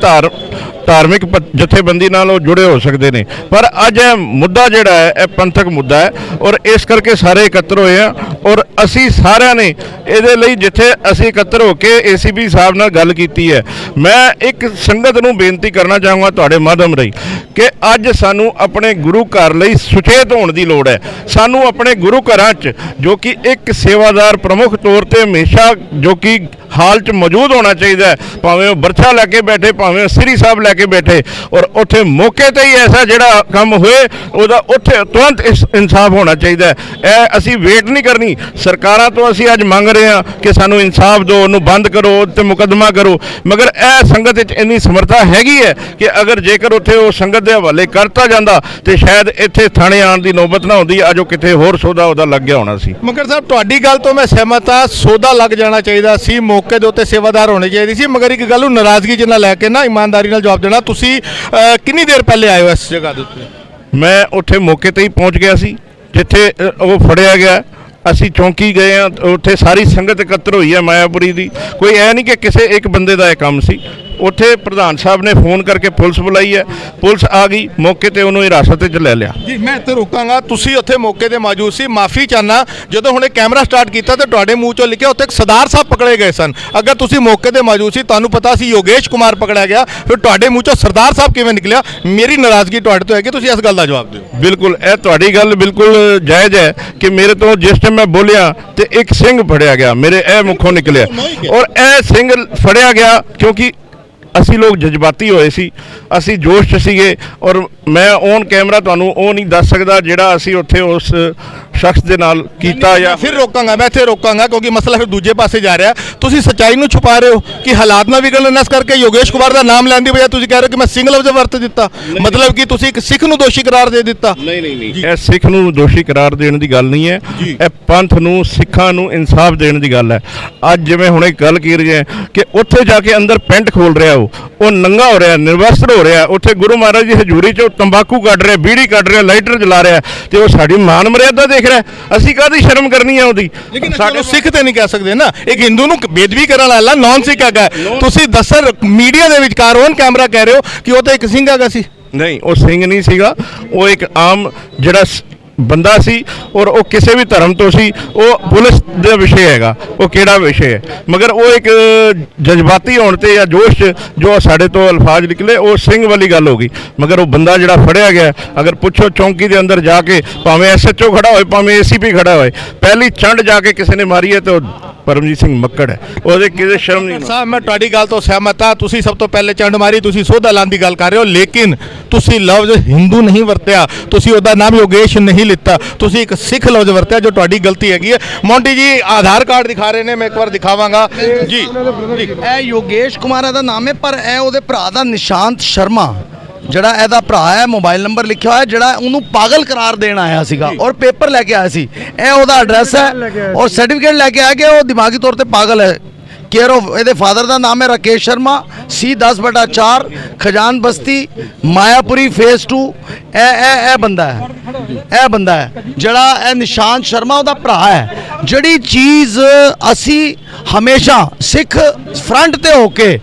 ਧਾਰਮਿਕ ਜਥੇਬੰਦੀ ਨਾਲ ਉਹ ਜੁੜੇ ਹੋ ਸਕਦੇ ਨੇ। ਪਰ ਅੱਜ ਇਹ ਮੁੱਦਾ ਜਿਹੜਾ ਹੈ ਇਹ ਪੰਥਕ ਮੁੱਦਾ ਹੈ ਔਰ ਇਸ ਕਰਕੇ ਸਾਰੇ ਇਕੱਤਰ ਹੋਏ ਆ। ਔਰ ਅਸੀਂ ਸਾਰਿਆਂ ਨੇ ਇਹਦੇ ਲਈ ਜਿੱਥੇ ਅਸੀਂ ਇਕੱਤਰ ਹੋ ਕੇ ACP ਸਾਹਿਬ ਨਾਲ ਗੱਲ ਕੀਤੀ ਹੈ, ਮੈਂ ਇੱਕ ਸੰਗਤ ਨੂੰ ਬੇਨਤੀ ਕਰਨਾ ਚਾਹਾਂਗਾ ਤੁਹਾਡੇ ਮਾਧਿਅਮ ਰਾਹੀਂ ਕਿ ਅੱਜ ਸਾਨੂੰ ਆਪਣੇ ਗੁਰੂ ਘਰ ਲਈ ਸੁਚੇਤ ਹੋਣ ਦੀ ਲੋੜ ਹੈ। ਸਾਨੂੰ ਆਪਣੇ ਗੁਰੂ ਘਰਾਂ 'ਚ ਜੋ ਕਿ ਇੱਕ ਸੇਵਾਦਾਰ ਪ੍ਰਮੁੱਖ ਤੌਰ ਤੇ ਹਮੇਸ਼ਾ ਜੋ ਕਿ ਹਾਲ 'ਚ ਮੌਜੂਦ ਹੋਣਾ ਚਾਹੀਦਾ, ਭਾਵੇਂ ਉਹ ਬਰਛਾ ਲੈ ਕੇ ਬੈਠੇ, ਭਾਵੇਂ ਉਹ ਸ੍ਰੀ ਸਾਹਿਬ ਲੈ ਕੇ ਬੈਠੇ, ਔਰ ਉੱਥੇ ਮੌਕੇ ਤੇ ਹੀ ਐਸਾ ਜਿਹੜਾ ਕੰਮ ਹੋਏ ਉਹਦਾ ਉੱਥੇ ਤੁਰੰਤ ਇਨਸਾਫ ਹੋਣਾ ਚਾਹੀਦਾ। ਇਹ ਅਸੀਂ ਵੇਟ ਨਹੀਂ ਕਰਨੀ। ਸਰਕਾਰਾਂ ਤੋਂ ਅਸੀਂ ਅੱਜ ਮੰਗ ਰਹੇ ਹਾਂ ਕਿ ਸਾਨੂੰ ਇਨਸਾਫ ਦਿਓ, ਉਹਨੂੰ ਬੰਦ ਕਰੋ ਤੇ ਮੁਕੱਦਮਾ ਕਰੋ, ਮਗਰ ਇਹ ਸੰਗਤ ਵਿੱਚ ਇੰਨੀ ਸਮਰੱਥਾ ਹੈਗੀ ਹੈ ਕਿ ਅਗਰ ਜੇਕਰ ਉੱਥੇ ਉਹ ਸੰਗਤ ਦੇ ਹਵਾਲੇ ਕਰਤਾ ਜਾਂਦਾ ਤੇ ਸ਼ਾਇਦ ਇੱਥੇ ਥਾਣੇ ਆਉਣ ਦੀ ਨੌਬਤ ਨਾ ਹੁੰਦੀ। ਅੱਜ ਉਹ ਕਿਤੇ ਹੋਰ ਸੌਦਾ ਉਹਦਾ ਲੱਗ ਗਿਆ ਹੋਣਾ ਸੀ। ਮਗਰ ਸਾਹਿਬ ਤੁਹਾਡੀ ਗੱਲ ਤੋਂ ਮੈਂ ਸਹਿਮਤ ਹਾਂ, ਸੌਦਾ ਲੱਗ ਜਾਣਾ ਚਾਹੀਦਾ ਸੀ, ਮੌਕੇ ਦੇ ਉੱਤੇ ਸੇਵਾਦਾਰ ਹੋਣੇ ਚਾਹੀਦੇ ਸੀ। ਮਗਰ ਇੱਕ ਗੱਲ ਨੂੰ ਨਾਰਾਜ਼ਗੀ ਜਿਹਾ ਲੈ ਕੇ ਨਾ ਇਮਾਨਦਾਰੀ ਨਾਲ ਜਵਾਬ ਦੇਣਾ। ਤੁਸੀਂ ਕਿੰਨੀ ਦੇਰ ਪਹਿਲੇ ਆਏ ਹੋ ਇਸ ਜਗ੍ਹਾ ਦੇ ਉੱਤੇ? ਮੈਂ ਉੱਥੇ ਮੌਕੇ ਤੇ ਹੀ ਪਹੁੰਚ ਗਿਆ ਸੀ ਜਿੱਥੇ ਉਹ ਫੜਿਆ ਗਿਆ। ਅਸੀਂ ਚੌਂਕੀ ਗਏ ਆ, ਉੱਥੇ ਸਾਰੀ ਸੰਗਤ ਇਕੱਤਰ ਹੋਈ ਹੈ ਮਾਇਆਪੁਰੀ ਦੀ। ਕੋਈ ਐ ਨਹੀਂ ਕਿ ਕਿਸੇ ਇੱਕ ਬੰਦੇ ਦਾ ਇਹ ਕੰਮ ਸੀ। ਉੱਥੇ ਪ੍ਰਧਾਨ ਸਾਹਿਬ ਨੇ ਫੋਨ ਕਰਕੇ ਪੁਲਿਸ ਬੁਲਾਈ ਹੈ, ਪੁਲਿਸ ਆ ਗਈ, ਮੌਕੇ ਤੇ ਉਹਨੂੰ ਹਿਰਾਸਤ ਵਿੱਚ ਲੈ ਲਿਆ। ਜੀ ਮੈਂ ਇੱਥੇ ਰੋਕਾਂਗਾ, ਤੁਸੀਂ ਉੱਥੇ ਮੌਕੇ ਤੇ ਮੌਜੂਦ ਸੀ, ਮਾਫੀ ਚਾਹਨਾ। ਜਦੋਂ ਹੁਣੇ ਕੈਮਰਾ ਸਟਾਰਟ ਕੀਤਾ ਤੇ ਤੁਹਾਡੇ ਮੂੰਹ ਚੋਂ ਲਿਖਿਆ ਉੱਥੇ ਇੱਕ ਸਰਦਾਰ ਸਾਹਿਬ ਪਕੜੇ ਗਏ ਸਨ। ਅਗਰ ਤੁਸੀਂ ਮੌਕੇ ਤੇ ਮੌਜੂਦ ਸੀ, ਤੁਹਾਨੂੰ ਪਤਾ ਸੀ ਯੋਗੇਸ਼ ਕੁਮਾਰ ਪਕੜਿਆ ਗਿਆ, ਫਿਰ ਤੁਹਾਡੇ ਮੂੰਹ ਚੋਂ ਸਰਦਾਰ ਸਾਹਿਬ ਕਿਵੇਂ ਨਿਕਲਿਆ? ਮੇਰੀ ਨਾਰਾਜ਼ਗੀ ਤੁਹਾਡੇ ਤੋਂ ਹੈ ਕਿ ਤੁਸੀਂ ਇਸ ਗੱਲ ਦਾ ਜਵਾਬ ਦਿਓ। ਬਿਲਕੁਲ, ਇਹ ਤੁਹਾਡੀ ਗੱਲ ਬਿਲਕੁਲ ਜਾਇਜ਼ ਹੈ ਕਿ ਮੇਰੇ ਤੋਂ ਜਿਸ ਟਾਈਮ ਮੈਂ ਬੋਲਿਆ ਤੇ ਇੱਕ ਸਿੰਘ ਫੜਿਆ ਗਿਆ, ਮੇਰੇ ਇਹ ਮੁੱਖੋਂ ਨਿਕਲਿਆ। ਔਰ ਇਹ ਸਿੰਘ ਫੜਿਆ ਗਿਆ ਕਿਉਂਕਿ ਅਸੀਂ ਲੋਕ ਜਜ਼ਬਾਤੀ ਹੋਏ ਸੀ, ਅਸੀਂ ਜੋਸ਼ 'ਚ ਸੀਗੇ। ਔਰ ਮੈਂ ਔਨ ਕੈਮਰਾ ਤੁਹਾਨੂੰ ਉਹ ਨਹੀਂ ਦੱਸ ਸਕਦਾ ਜਿਹੜਾ ਅਸੀਂ ਉੱਥੇ ਉਸ ਸ਼ਖਸ ਦੇ ਨਾਲ ਕੀਤਾ। ਜਾਂ ਫਿਰ ਰੋਕਾਂਗਾ, ਮੈਂ ਇੱਥੇ ਰੋਕਾਂਗਾ ਕਿਉਂਕਿ ਮਸਲਾ ਫਿਰ ਦੂਜੇ ਪਾਸੇ ਜਾ ਰਿਹਾ। ਤੁਸੀਂ ਸੱਚਾਈ ਨੂੰ ਛੁਪਾ ਰਹੇ ਹੋ ਕਿ ਹਾਲਾਤ ਨਾ ਵਿਗੜਨ, ਇਸ ਕਰਕੇ ਯੋਗੇਸ਼ ਕੁਮਾਰ ਦਾ ਨਾਮ ਲੈਣ ਦੀ ਬਜਾਏ ਤੁਸੀਂ ਕਹਿ ਰਹੇ ਹੋ ਕਿ ਮੈਂ ਸਿੰਘ ਲਫ਼ਜ਼ ਵਰਤ ਦਿੱਤਾ, ਮਤਲਬ ਕਿ ਤੁਸੀਂ ਇੱਕ ਸਿੱਖ ਨੂੰ ਦੋਸ਼ੀ ਕਰਾਰ ਦੇ ਦਿੱਤਾ। ਨਹੀਂ, ਇਹ ਸਿੱਖ ਨੂੰ ਦੋਸ਼ੀ ਕਰਾਰ ਦੇਣ ਦੀ ਗੱਲ ਨਹੀਂ ਹੈ, ਇਹ ਪੰਥ ਨੂੰ, ਸਿੱਖਾਂ ਨੂੰ ਇਨਸਾਫ ਦੇਣ ਦੀ ਗੱਲ ਹੈ। ਅੱਜ ਜਿਵੇਂ ਹੁਣੇ ਗੱਲ ਕੀ ਰਹੀ ਹੈ ਕਿ ਉੱਥੇ ਜਾ ਕੇ ਅੰਦਰ ਪੈਂਟ ਖੋਲ ਰਿਹਾ, ਉਹ ਨੰਗਾ ਹੋ ਰਿਹਾ, ਨਿਰਵਸਤਰ ਹੋ ਰਿਹਾ, ਉੱਥੇ ਗੁਰੂ ਮਹਾਰਾਜ ਦੀ ਹਜ਼ੂਰੀ 'ਚ ਤੰਬਾਕੂ ਕੱਢ ਰਿਹਾ, ਬੀੜੀ ਕੱਢ ਰਿਹਾ, ਲਾਈਟਰ ਜਲਾ ਰਿਹਾ, ਤੇ ਉਹ ਸਾਡੀ ਮਾਨ ਮਰਿਆਦਾ ਦੇਖ ਰਿਹਾ। ਅਸੀਂ ਕਾਹਦੀ ਸ਼ਰਮ ਕਰਨੀ ਹੈ ਉਹਦੀ? ਲੇਕਿਨ ਸਾਡੇ ਸਿੱਖ ਤੇ ਨਹੀਂ ਕਹਿ ਸਕਦੇ ਨਾ, ਇੱਕ ਹਿੰਦੂ ਨੂੰ ਬੇਦਬੀ ਕਰਨ ਵਾਲਾ ਨਾਨ ਸਿੱਖ ਹੈਗਾ। ਤੁਸੀਂ ਦੱਸੋ ਮੀਡੀਆ ਦੇ ਵਿਚਕਾਰ ਔਨ ਕੈਮਰਾ ਕਹਿ ਰਹੇ ਹੋ ਕਿ ਉਹ ਤਾਂ ਇੱਕ ਸਿੰਘ ਹੈਗਾ ਸੀ। ਨਹੀਂ, ਉਹ ਸਿੰਘ ਨਹੀਂ ਸੀਗਾ, ਉਹ ਇੱਕ ਆਮ ਜਿਹੜਾ ਬੰਦਾ ਸੀ ਔਰ ਉਹ ਕਿਸੇ ਵੀ ਧਰਮ ਤੋਂ ਸੀ, ਉਹ ਪੁਲਿਸ ਦਾ ਵਿਸ਼ੇ ਹੈਗਾ, ਉਹ ਕਿਹੜਾ ਵਿਸ਼ੇ ਹੈ। ਮਗਰ ਉਹ ਇੱਕ ਜਜ਼ਬਾਤੀ ਹੋਣ ਤੇ ਜਾਂ ਜੋਸ਼ 'ਚ ਜੋ ਸਾਡੇ ਤੋਂ ਅਲਫਾਜ਼ ਨਿਕਲੇ ਉਹ ਸਿੰਘ ਵਾਲੀ ਗੱਲ ਹੋ ਗਈ। ਮਗਰ ਉਹ ਬੰਦਾ ਜਿਹੜਾ ਫੜਿਆ ਗਿਆ, ਅਗਰ ਪੁੱਛੋ ਚੌਂਕੀ ਦੇ ਅੰਦਰ ਜਾ ਕੇ, ਭਾਵੇਂ SHO ਖੜਾ ਹੋਏ, ਭਾਵੇਂ ACP ਖੜਾ ਹੋਏ, ਪਹਿਲੀ ਚੰਡ ਜਾ ਕੇ ਕਿਸੇ ਨੇ ਮਾਰੀ ਹੈ ਤੇ ਉਹ ਪਰਮਜੀਤ ਸਿੰਘ ਮੱਕੜ ਹੈ, ਉਹਦੇ ਕਿਸੇ ਸ਼ਰਮ ਨਹੀਂ। ਸਾਹਿਬ ਮੈਂ ਤੁਹਾਡੀ ਗੱਲ ਤੋਂ ਸਹਿਮਤ ਹਾਂ, ਤੁਸੀਂ ਸਭ ਤੋਂ ਪਹਿਲੇ ਚੰਡ ਮਾਰੀ, ਤੁਸੀਂ ਸੋਧਾ ਲਾਉਣ ਦੀ ਗੱਲ ਕਰ ਰਹੇ ਹੋ, ਲੇਕਿਨ ਤੁਸੀਂ ਲਫ਼ਜ਼ ਹਿੰਦੂ ਨਹੀਂ ਵਰਤਿਆ, ਤੁਸੀਂ ਉਹਦਾ ਨਾਮ ਯੋਗੇਸ਼ ਨਹੀਂ ਲਿੱਤਾ, ਤੁਸੀਂ ਇੱਕ ਸਿੱਖ ਲਫ਼ਜ਼ ਵਰਤਿਆ, ਜੋ ਤੁਹਾਡੀ ਗਲਤੀ ਹੈਗੀ ਹੈ। ਮੌਂਟੀ ਜੀ ਆਧਾਰ ਕਾਰਡ ਦਿਖਾ ਰਹੇ ਨੇ, ਮੈਂ ਇੱਕ ਵਾਰ ਦਿਖਾਵਾਂਗਾ ਜੀ। ਇਹ ਯੋਗੇਸ਼ ਕੁਮਾਰ ਦਾ ਨਾਮ ਹੈ, ਪਰ ਇਹ ਉਹਦੇ ਭਰਾ ਦਾ ਨਿਸ਼ਾਂਤ ਸ਼ਰਮਾ ਜਿਹੜਾ ਇਹਦਾ ਭਰਾ ਹੈ, ਮੋਬਾਈਲ ਨੰਬਰ ਲਿਖਿਆ ਹੋਇਆ, ਜਿਹੜਾ ਉਹਨੂੰ ਪਾਗਲ ਕਰਾਰ ਦੇਣ ਆਇਆ ਸੀਗਾ ਔਰ ਪੇਪਰ ਲੈ ਕੇ ਆਇਆ ਸੀ। ਇਹ ਉਹਦਾ ਐਡਰੈਸ ਹੈ ਔਰ ਸਰਟੀਫਿਕੇਟ ਲੈ ਕੇ ਆਇਆ ਕਿ ਉਹ ਦਿਮਾਗੀ ਤੌਰ ਤੇ ਪਾਗਲ ਹੈ। केयर ऑफ ਇਹਦੇ ਫਾਦਰ ਦਾ ਨਾਮ ਹੈ ਰਾਕੇਸ਼ ਸ਼ਰਮਾ, C10/4 ਖਜਾਨ ਬਸਤੀ ਮਾਇਆਪੁਰੀ ਫੇਸ 2। ਇਹ ਬੰਦਾ ਹੈ ਜਿਹੜਾ ਇਹ ਨਿਸ਼ਾਂਤ ਸ਼ਰਮਾ ਉਹਦਾ ਭਰਾ ਹੈ। ਜਿਹੜੀ ਚੀਜ਼ ਅਸੀਂ ਹਮੇਸ਼ਾ ਸਿੱਖ ਫਰੰਟ ਤੇ ਹੋ ਕੇ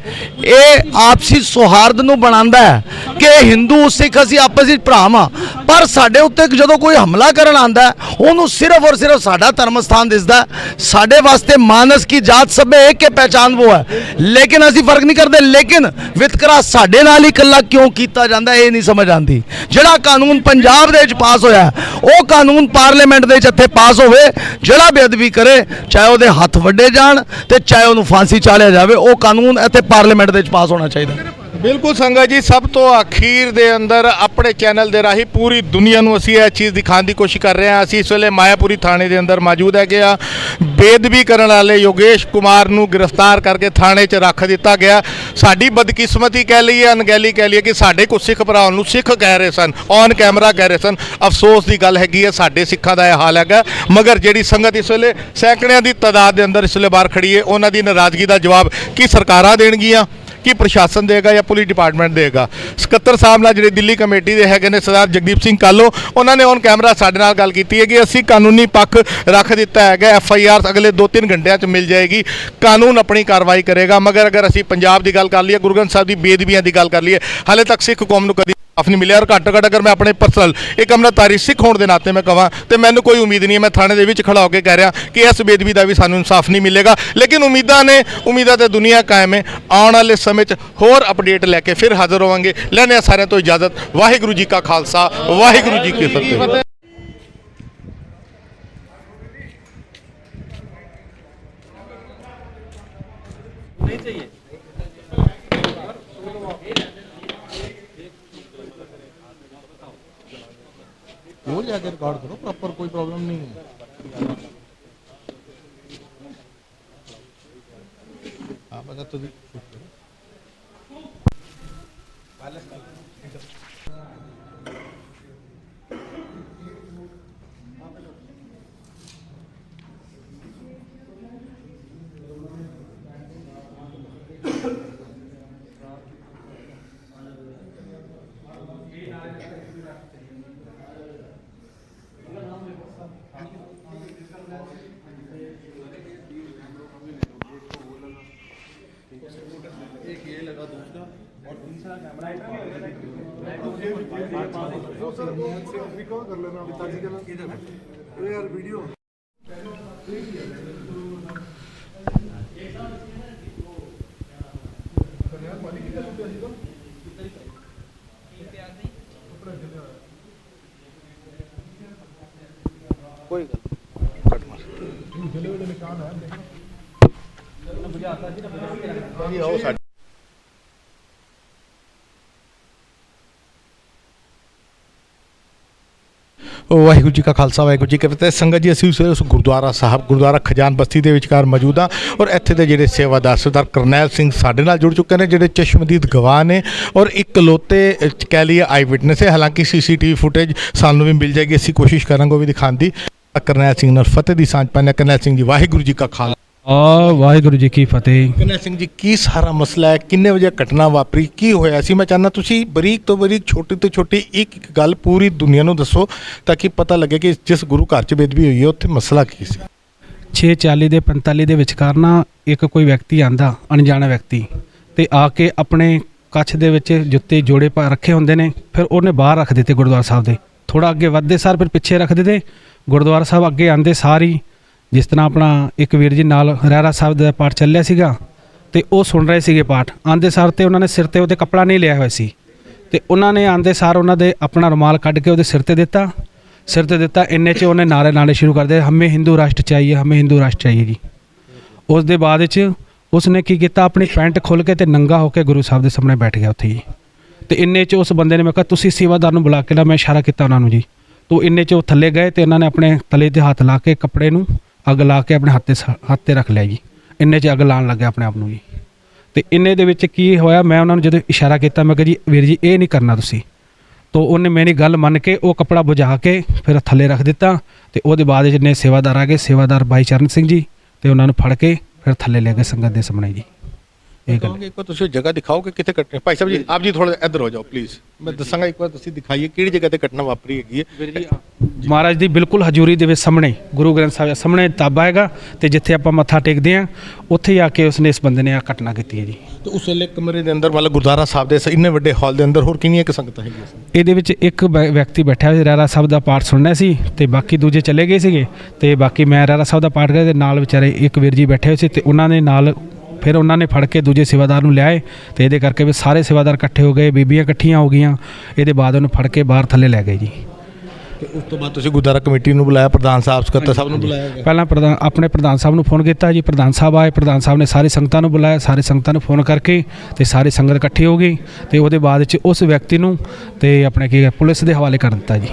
ਇਹ ਆਪਸੀ ਸੌਹਾਰਦ ਨੂੰ ਬਣਾਉਂਦਾ ਹੈ ਕਿ ਹਿੰਦੂ ਸਿੱਖ ਅਸੀਂ ਆਪਸ ਵਿੱਚ ਭਰਾ ਹਾਂ, ਪਰ ਸਾਡੇ ਉੱਤੇ ਜਦੋਂ ਕੋਈ ਹਮਲਾ ਕਰਨ ਆਉਂਦਾ ਉਹਨੂੰ ਸਿਰਫ ਔਰ ਸਿਰਫ ਸਾਡਾ ਧਰਮ ਸਥਾਨ ਦਿਸਦਾ। ਸਾਡੇ ਵਾਸਤੇ ਮਾਨਸ ਕੀ ਜਾਤ ਸਭੇ ਇੱਕ ਪਹਿਚਾਨ वो है, लेकिन ਅਸੀਂ ਫਰਕ ਨਹੀਂ ਕਰਦੇ। ਲੇਕਿਨ ਵਿਤਕਰਾ ਸਾਡੇ ਨਾਲ ਹੀ ਇਕੱਲਾ ਕਿਉਂ ਕੀਤਾ ਜਾਂਦਾ ਇਹ ਨਹੀਂ ਸਮਝ ਆਉਂਦੀ। ਜਿਹੜਾ ਕਾਨੂੰਨ ਪੰਜਾਬ ਦੇ ਵਿੱਚ ਪਾਸ ਹੋਇਆ ਉਹ ਕਾਨੂੰਨ ਪਾਰਲੀਮੈਂਟ ਦੇ ਵਿੱਚ ਇੱਥੇ ਪਾਸ ਹੋਵੇ, ਜਿਹੜਾ ਬੇਅਦਬੀ ਕਰੇ ਚਾਹੇ ਉਹਦੇ ਹੱਥ ਵੱਡੇ ਜਾਣ ਤੇ ਚਾਹੇ ਉਹਨੂੰ ਫਾਂਸੀ ਚਾਲਿਆ ਜਾਵੇ, ਉਹ ਕਾਨੂੰਨ ਇੱਥੇ ਪਾਰਲੀਮੈਂਟ ਦੇ ਵਿੱਚ ਪਾਸ ਹੋਣਾ ਚਾਹੀਦਾ। ਬਿਲਕੁਲ ਸੰਗਤ ਜੀ, ਸਭ ਤੋਂ ਅਖੀਰ ਦੇ ਅੰਦਰ ਆਪਣੇ ਚੈਨਲ ਦੇ ਰਾਹੀਂ ਪੂਰੀ ਦੁਨੀਆ ਨੂੰ ਅਸੀਂ ਇਹ ਚੀਜ਼ ਦਿਖਾਉਣ ਦੀ ਕੋਸ਼ਿਸ਼ ਕਰ ਰਹੇ ਹਾਂ। ਅਸੀਂ ਇਸ ਵੇਲੇ ਮਾਇਆਪੁਰੀ ਥਾਣੇ ਦੇ ਅੰਦਰ ਮੌਜੂਦ ਹੈਗੇ ਆ। ਬੇਅਦਬੀ ਕਰਨ ਵਾਲੇ ਯੋਗੇਸ਼ ਕੁਮਾਰ ਨੂੰ ਗ੍ਰਿਫਤਾਰ ਕਰਕੇ ਥਾਣੇ 'ਚ ਰੱਖ ਦਿੱਤਾ ਗਿਆ। ਸਾਡੀ ਬਦਕਿਸਮਤੀ ਕਹਿ ਲਈਏ, ਅਣਗਹਿਲੀ ਕਹਿ ਲਈਏ ਕਿ ਸਾਡੇ ਕੁਝ ਸਿੱਖ ਭਰਾਵਾਂ ਨੂੰ ਸਿੱਖ ਕਹਿ ਰਹੇ ਸਨ, ਔਨ ਕੈਮਰਾ ਕਹਿ ਰਹੇ ਸਨ। ਅਫਸੋਸ ਦੀ ਗੱਲ ਹੈਗੀ ਹੈ, ਸਾਡੇ ਸਿੱਖਾਂ ਦਾ ਇਹ ਹਾਲ ਹੈਗਾ। ਮਗਰ ਜਿਹੜੀ ਸੰਗਤ ਇਸ ਵੇਲੇ ਸੈਂਕੜਿਆਂ ਦੀ ਤਾਦਾਦ ਦੇ ਅੰਦਰ ਇਸ ਵੇਲੇ ਬਾਹਰ ਖੜੀ ਹੈ, ਉਹਨਾਂ ਦੀ ਨਾਰਾਜ਼ਗੀ ਦਾ ਜਵਾਬ ਕੀ ਸਰਕਾਰਾਂ ਦੇਣਗੀਆਂ, ਕੀ ਪ੍ਰਸ਼ਾਸਨ ਦੇਗਾ ਜਾਂ ਪੁਲਿਸ ਡਿਪਾਰਟਮੈਂਟ ਦੇਗਾ। ਸਕੱਤਰ ਸਾਹਿਬ ਨਾਲ ਜਿਹੜੇ ਦਿੱਲੀ ਕਮੇਟੀ ਦੇ ਹੈਗੇ ਨੇ ਸਰਦਾਰ ਜਗਦੀਪ ਸਿੰਘ ਕਾਲੋ, ਉਹਨਾਂ ਨੇ ਔਨ ਕੈਮਰਾ ਸਾਡੇ ਨਾਲ ਗੱਲ ਕੀਤੀ ਹੈ ਕਿ ਅਸੀਂ ਕਾਨੂੰਨੀ ਪੱਖ ਰੱਖ ਦਿੱਤਾ ਹੈਗਾ। FIR ਅਗਲੇ 2-3 ਘੰਟਿਆਂ 'ਚ ਮਿਲ ਜਾਏਗੀ, ਕਾਨੂੰਨ ਆਪਣੀ ਕਾਰਵਾਈ ਕਰੇਗਾ। ਮਗਰ ਅਗਰ ਅਸੀਂ ਪੰਜਾਬ ਦੀ ਗੱਲ ਕਰ ਲਈਏ, ਗੁਰੂ ਗ੍ਰੰਥ ਸਾਹਿਬ ਦੀ ਬੇਅਦਬੀਆਂ ਦੀ ਗੱਲ ਕਰ ਲਈਏ, ਹਾਲੇ ਤੱਕ ਸਿੱਖ ਕੌਮ ਨੂੰ ਕਦੀ ਇਨਸਾਫ ਨਹੀਂ ਮਿਲਿਆ। ਔਰ ਘੱਟੋ ਘੱਟ ਅਗਰ ਮੈਂ ਆਪਣੇ ਪਰਸਨਲ ਇੱਕ ਅੰਮ੍ਰਿਤਧਾਰੀ ਸਿੱਖ ਹੋਣ ਦੇ ਨਾਤੇ ਮੈਂ ਕਹਾਂ ਤੇ ਮੈਨੂੰ ਕੋਈ ਉਮੀਦ ਨਹੀਂ ਹੈ, ਮੈਂ ਥਾਣੇ ਦੇ ਵਿੱਚ ਖੜਾ ਹੋ ਕੇ ਕਹਿ ਰਿਹਾ ਕਿ ਇਸ ਬੇਅਦਬੀ ਦਾ ਵੀ ਸਾਨੂੰ ਇਨਸਾਫ ਨਹੀਂ ਮਿਲੇਗਾ। ਲੇਕਿਨ ਉਮੀਦਾਂ ਤੇ ਦੁਨੀਆ ਕਾਇਮ ਹੈ। ਆਉਣ ਵਾਲੇ ਸਮੇਂ 'ਚ ਹੋਰ ਅਪਡੇਟ ਲੈ ਕੇ ਫਿਰ ਹਾਜ਼ਰ ਹੋਵਾਂਗੇ। ਲੈਣੇ ਆ ਸਾਰਿਆਂ ਤੋਂ ਇਜਾਜ਼ਤ। ਵਾਹਿਗੁਰੂ ਜੀ ਕਾ ਖਾਲਸਾ, ਵਾਹਿਗੁਰੂ ਜੀ ਕੀ ਫਤਿਹ। वो जाके रिकॉर्ड करो प्रॉपर, कोई प्रॉब्लम नहीं है। आप अगर तो कर लेना पिताजी के नाम यार वीडियो। कोई गल ਵਾਹਿਗੁਰੂ ਜੀ ਕਾ ਖਾਲਸਾ, ਵਾਹਿਗੁਰੂ ਜੀ ਕੀ ਫਤਿਹ। ਸੰਗਤ ਜੀ, ਅਸੀਂ ਉਸ ਗੁਰਦੁਆਰਾ ਸਾਹਿਬ, ਗੁਰਦੁਆਰਾ ਖਜਾਨ ਬਸਤੀ ਦੇ ਵਿਚਕਾਰ ਮੌਜੂਦ ਹਾਂ ਔਰ ਇੱਥੇ ਦੇ ਜਿਹੜੇ ਸੇਵਾਦਾਰ ਸਰਦਾਰ ਕਰਨੈਲ ਸਿੰਘ ਸਾਡੇ ਨਾਲ ਜੁੜ ਚੁੱਕੇ ਨੇ, ਜਿਹੜੇ ਚਸ਼ਮਦੀਦ ਗਵਾਹ ਨੇ ਔਰ ਇਕਲੌਤੇ ਕਹਿ ਲਈਏ ਆਈ ਵਿਟਨੈਸ ਹੈ। ਹਾਲਾਂਕਿ CCTV ਫੁਟੇਜ ਸਾਨੂੰ ਵੀ ਮਿਲ ਜਾਏਗੀ, ਅਸੀਂ ਕੋਸ਼ਿਸ਼ ਕਰਾਂਗੇ ਉਹ ਵੀ ਦਿਖਾਉਣ ਦੀ। ਕਰਨੈਲ ਸਿੰਘ ਨਾਲ ਫਤਿਹ ਦੀ ਸਾਂਝ ਪਾਉਂਦੇ। ਕਰਨੈਲ ਸਿੰਘ ਜੀ, ਵਾਹਿਗੁਰੂ ਜੀ ਕਾ ਖਾਲਸਾ, ਵਾਹਿਗੁਰੂ ਜੀ ਕੀ ਫਤਿਹ। ਕਰਨੈਲ ਸਿੰਘ ਜੀ, ਕੀ ਸਾਰਾ ਮਸਲਾ ਹੈ? ਕਿੰਨੇ ਵਜੇ ਘਟਨਾ ਵਾਪਰੀ? ਕੀ ਹੋਇਆ ਸੀ? ਮੈਂ ਚਾਹੁੰਦਾ ਤੁਸੀਂ ਬਰੀਕ ਤੋਂ ਬਰੀਕ, ਛੋਟੀ ਤੋਂ ਛੋਟੀ ਇੱਕ ਗੱਲ ਪੂਰੀ ਦੁਨੀਆ ਨੂੰ ਦੱਸੋ ਤਾਂ ਕਿ ਪਤਾ ਲੱਗੇ ਕਿ ਜਿਸ ਗੁਰੂ ਘਰ 'ਚ ਬੇਦਬੀ ਹੋਈ ਹੈ ਉੱਥੇ ਮਸਲਾ ਕੀ ਸੀ। 6:40 ਦੇ 45 ਦੇ ਵਿਚਕਾਰ ਨਾ ਇੱਕ ਕੋਈ ਵਿਅਕਤੀ ਆਂਦਾ, ਅਣਜਾਣਾ ਵਿਅਕਤੀ, ਤੇ ਆ ਕੇ ਆਪਣੇ ਕੱਛ ਦੇ ਵਿੱਚ ਜੁੱਤੇ ਜੋੜੇ ਪਾ ਰੱਖੇ ਹੁੰਦੇ ਨੇ, ਫਿਰ ਉਹਨੇ ਬਾਹਰ ਰੱਖ ਦਿੱਤੇ ਗੁਰਦੁਆਰਾ ਸਾਹਿਬ ਦੇ ਥੋੜਾ ਅੱਗੇ ਵੱਧਦੇ ਸਾਰ ਫਿਰ ਪਿੱਛੇ ਰੱਖਦੇ ਤੇ ਗੁਰਦੁਆਰਾ ਸਾਹਿਬ ਅੱਗੇ ਆਂਦੇ ਸਾਰੀ ਜਿਸ ਤਰ੍ਹਾਂ ਆਪਣਾ ਇੱਕ ਵੀਰ ਜੀ ਨਾਲ ਰਹਿਰਾ ਸਾਹਿਬ ਦਾ ਪਾਠ ਚੱਲਿਆ ਸੀਗਾ ਤੇ ਉਹ ਸੁਣ ਰਹੇ ਸੀਗੇ ਪਾਠ ਆਂਦੇ ਸਾਰ ਤੇ ਉਹਨਾਂ ਨੇ ਸਿਰ ਤੇ ਉਹਦੇ ਕੱਪੜਾ ਨਹੀਂ ਲਿਆ ਹੋਇਆ ਸੀ ਤੇ ਉਹਨਾਂ ਨੇ ਆਂਦੇ ਸਾਰ ਉਹਨਾਂ ਦੇ ਆਪਣਾ ਰੁਮਾਲ ਕੱਢ ਕੇ ਉਹਦੇ ਸਿਰ ਤੇ ਦਿੱਤਾ ਇੰਨੇ 'ਚ ਉਹਨੇ ਨਾਰੇ ਸ਼ੁਰੂ ਕਰਦੇ ਹਮੇ ਹਿੰਦੂ ਰਾਸ਼ਟਰ ਚਾਹੀਏ ਹਮੇ ਹਿੰਦੂ ਰਾਸ਼ਟਰ ਚਾਹੀਏ ਜੀ। ਉਸ ਦੇ ਬਾਅਦ ਵਿੱਚ ਉਸਨੇ ਕੀ ਕੀਤਾ ਆਪਣੀ ਪੈਂਟ ਖੋਲ੍ਹ ਕੇ ਤੇ ਨੰਗਾ ਹੋ ਕੇ ਗੁਰੂ ਸਾਹਿਬ ਦੇ ਸਾਹਮਣੇ ਬੈਠ ਗਿਆ ਉੱਥੇ ਜੀ ਤੇ ਇੰਨੇ 'ਚ ਉਸ ਬੰਦੇ ਨੇ ਮੈਂ ਕਿਹਾ ਤੁਸੀਂ ਸੇਵਾਦਾਰ ਨੂੰ ਬੁਲਾ ਕੇ ਲਾ ਮੈਂ ਇਸ਼ਾਰਾ ਕੀਤਾ ਉਹਨਾਂ ਨੂੰ ਜੀ ਤੋ ਇੰਨੇ 'ਚ ਉਹ ਥੱਲੇ ਗਏ ਤੇ ਉਹਨਾਂ ਨੇ ਆਪਣੇ ਤਲੇ ਤੇ ਹੱਥ ਲਾ ਕੇ ਕੱਪੜੇ ਨੂੰ ਅੱਗ ਲਾ ਕੇ ਆਪਣੇ ਹੱਥ ਤੇ ਰੱਖ ਲਿਆ ਜੀ। ਇੰਨੇ 'ਚ ਅੱਗ ਲਾਉਣ ਲੱਗਿਆ ਆਪਣੇ ਆਪ ਨੂੰ ਜੀ ਤੇ ਇੰਨੇ ਦੇ ਵਿੱਚ ਕੀ ਹੋਇਆ ਮੈਂ ਉਹਨਾਂ ਨੂੰ ਜਦੋਂ ਇਸ਼ਾਰਾ ਕੀਤਾ ਮੈਂ ਕਿਹਾ ਜੀ ਵੀਰ ਜੀ ਇਹ ਨਹੀਂ ਕਰਨਾ ਤੁਸੀਂ ਤੋ ਉਹਨੇ ਮੇਰੀ ਗੱਲ ਮੰਨ ਕੇ ਉਹ ਕੱਪੜਾ ਬੁਝਾ ਕੇ ਫਿਰ ਥੱਲੇ ਰੱਖ ਦਿੱਤਾ ਤੇ ਉਹਦੇ ਬਾਅਦ ਜਿਹਨੇ ਸੇਵਾਦਾਰ ਆ ਗਏ ਸੇਵਾਦਾਰ ਭਾਈ ਚਰਨ ਸਿੰਘ ਜੀ ਤੇ ਉਹਨਾਂ ਨੂੰ ਫੜ ਕੇ ਫਿਰ ਥੱਲੇ ਲੈ ਗਏ ਸੰਗਤ ਦੇ ਸਾਹਮਣੇ ਜੀ। ਇਹ ਗੱਲ ਇੱਕ ਵਾਰ ਤੁਸੀਂ ਜਗ੍ਹਾ ਦਿਖਾਓ ਕਿ ਕਿੱਥੇ ਕੱਟਣੇ ਭਾਈ ਸਾਹਿਬ ਜੀ ਆਪ ਜੀ ਥੋੜਾ ਇੱਧਰ ਹੋ ਜਾਓ ਪਲੀਜ਼ ਮੈਂ ਦੱਸਾਂਗਾ ਇੱਕ ਵਾਰ ਤੁਸੀਂ ਦਿਖਾਈਏ ਕਿਹੜੀ ਜਗ੍ਹਾ ਤੇ ਘਟਨਾ ਵਾਪਰੀ ਹੈਗੀ ਹੈ। ਮਹਾਰਾਜ ਦੀ ਬਿਲਕੁਲ ਹਜ਼ੂਰੀ ਦੇ ਵਿੱਚ ਸਾਹਮਣੇ ਗੁਰੂ ਗ੍ਰੰਥ ਸਾਹਿਬ ਦੇ ਸਾਹਮਣੇ ਤਾਬਾ ਹੈਗਾ ਤੇ ਜਿੱਥੇ ਆਪਾਂ ਮੱਥਾ ਟੇਕਦੇ ਆ ਉੱਥੇ ਹੀ ਆ ਕੇ ਉਸਨੇ ਇਸ ਬੰਦੇ ਨੇ ਆ ਘਟਨਾ ਕੀਤੀ ਹੈ ਜੀ। ਤੇ ਉਸ ਵੇਲੇ ਕਮਰੇ ਦੇ ਅੰਦਰ ਮਤਲਬ ਗੁਰਦੁਆਰਾ ਸਾਹਿਬ ਦੇ ਇੰਨੇ ਵੱਡੇ ਹਾਲ ਦੇ ਅੰਦਰ ਹੋਰ ਕਿੰਨੀਆਂ ਕਿ ਸੰਗਤਾਂ ਹੈਗੀਆਂ ਸਨ? ਇਹਦੇ ਵਿੱਚ ਇੱਕ ਵਿਅਕਤੀ ਬੈਠਾ ਹੋਇਆ ਰਹਿਰਾ ਸਾਹਿਬ ਦਾ ਪਾਠ ਸੁਣਨਾ ਸੀ ਤੇ ਬਾਕੀ ਦੂਜੇ ਚਲੇ ਗਏ ਸੀਗੇ ਤੇ ਬਾਕੀ ਮੈਂ ਰਹਿਰਾ ਸਾਹਿਬ ਦਾ ਪਾਠ ਕਰਦੇ ਨਾਲ ਵਿਚਾਰੇ ਇੱਕ ਵੀਰ ਜੀ ਬੈਠੇ ਹੋਏ ਸੀ ਤੇ ਉਹਨਾਂ ਨੇ ਨਾਲ ਫਿਰ ਉਹਨਾਂ ਨੇ ਫੜ ਕੇ ਦੂਜੇ ਸੇਵਾਦਾਰ ਨੂੰ ਲਿਆਏ ਤੇ ਇਹਦੇ ਕਰਕੇ ਵੀ ਸਾਰੇ ਸੇਵਾਦਾਰ ਇਕੱਠੇ ਹੋ ਗਏ ਬੀਬੀਆਂ ਇਕੱਠੀਆਂ ਹੋ ਗਈਆਂ ਇਹਦੇ ਬਾਅਦ ਉਹਨੂੰ ਫੜ ਕੇ ਬਾਹਰ ਥੱਲੇ ਲੈ ਗਏ ਜੀ। ਤੇ ਉਸ ਤੋਂ ਬਾਅਦ ਤੁਸੀਂ ਗੁਰਦੁਆਰਾ ਕਮੇਟੀ ਨੂੰ ਬੁਲਾਇਆ ਪ੍ਰਧਾਨ ਸਾਹਿਬ ਸਕੱਤਰ ਸਾਹਿਬ ਨੂੰ ਬੁਲਾਇਆ ਗਿਆ? ਪਹਿਲਾਂ ਆਪਣੇ ਪ੍ਰਧਾਨ ਸਾਹਿਬ ਨੂੰ ਫੋਨ ਕੀਤਾ ਜੀ ਪ੍ਰਧਾਨ ਸਾਹਿਬ ਆਏ ਪ੍ਰਧਾਨ ਸਾਹਿਬ ਨੇ ਸਾਰੀ ਸੰਗਤਾਂ ਨੂੰ ਬੁਲਾਇਆ ਸਾਰੀ ਸੰਗਤਾਂ ਨੂੰ ਫੋਨ ਕਰਕੇ ਤੇ ਸਾਰੀ ਸੰਗਤ ਇਕੱਠੀ ਹੋ ਗਈ ਤੇ ਉਹਦੇ ਬਾਅਦ 'ਚ ਉਸ ਵਿਅਕਤੀ ਨੂੰ ਤੇ ਆਪਣੇ ਕੀ ਪੁਲਿਸ ਦੇ ਹਵਾਲੇ ਕਰ ਦਿੱਤਾ ਜੀ।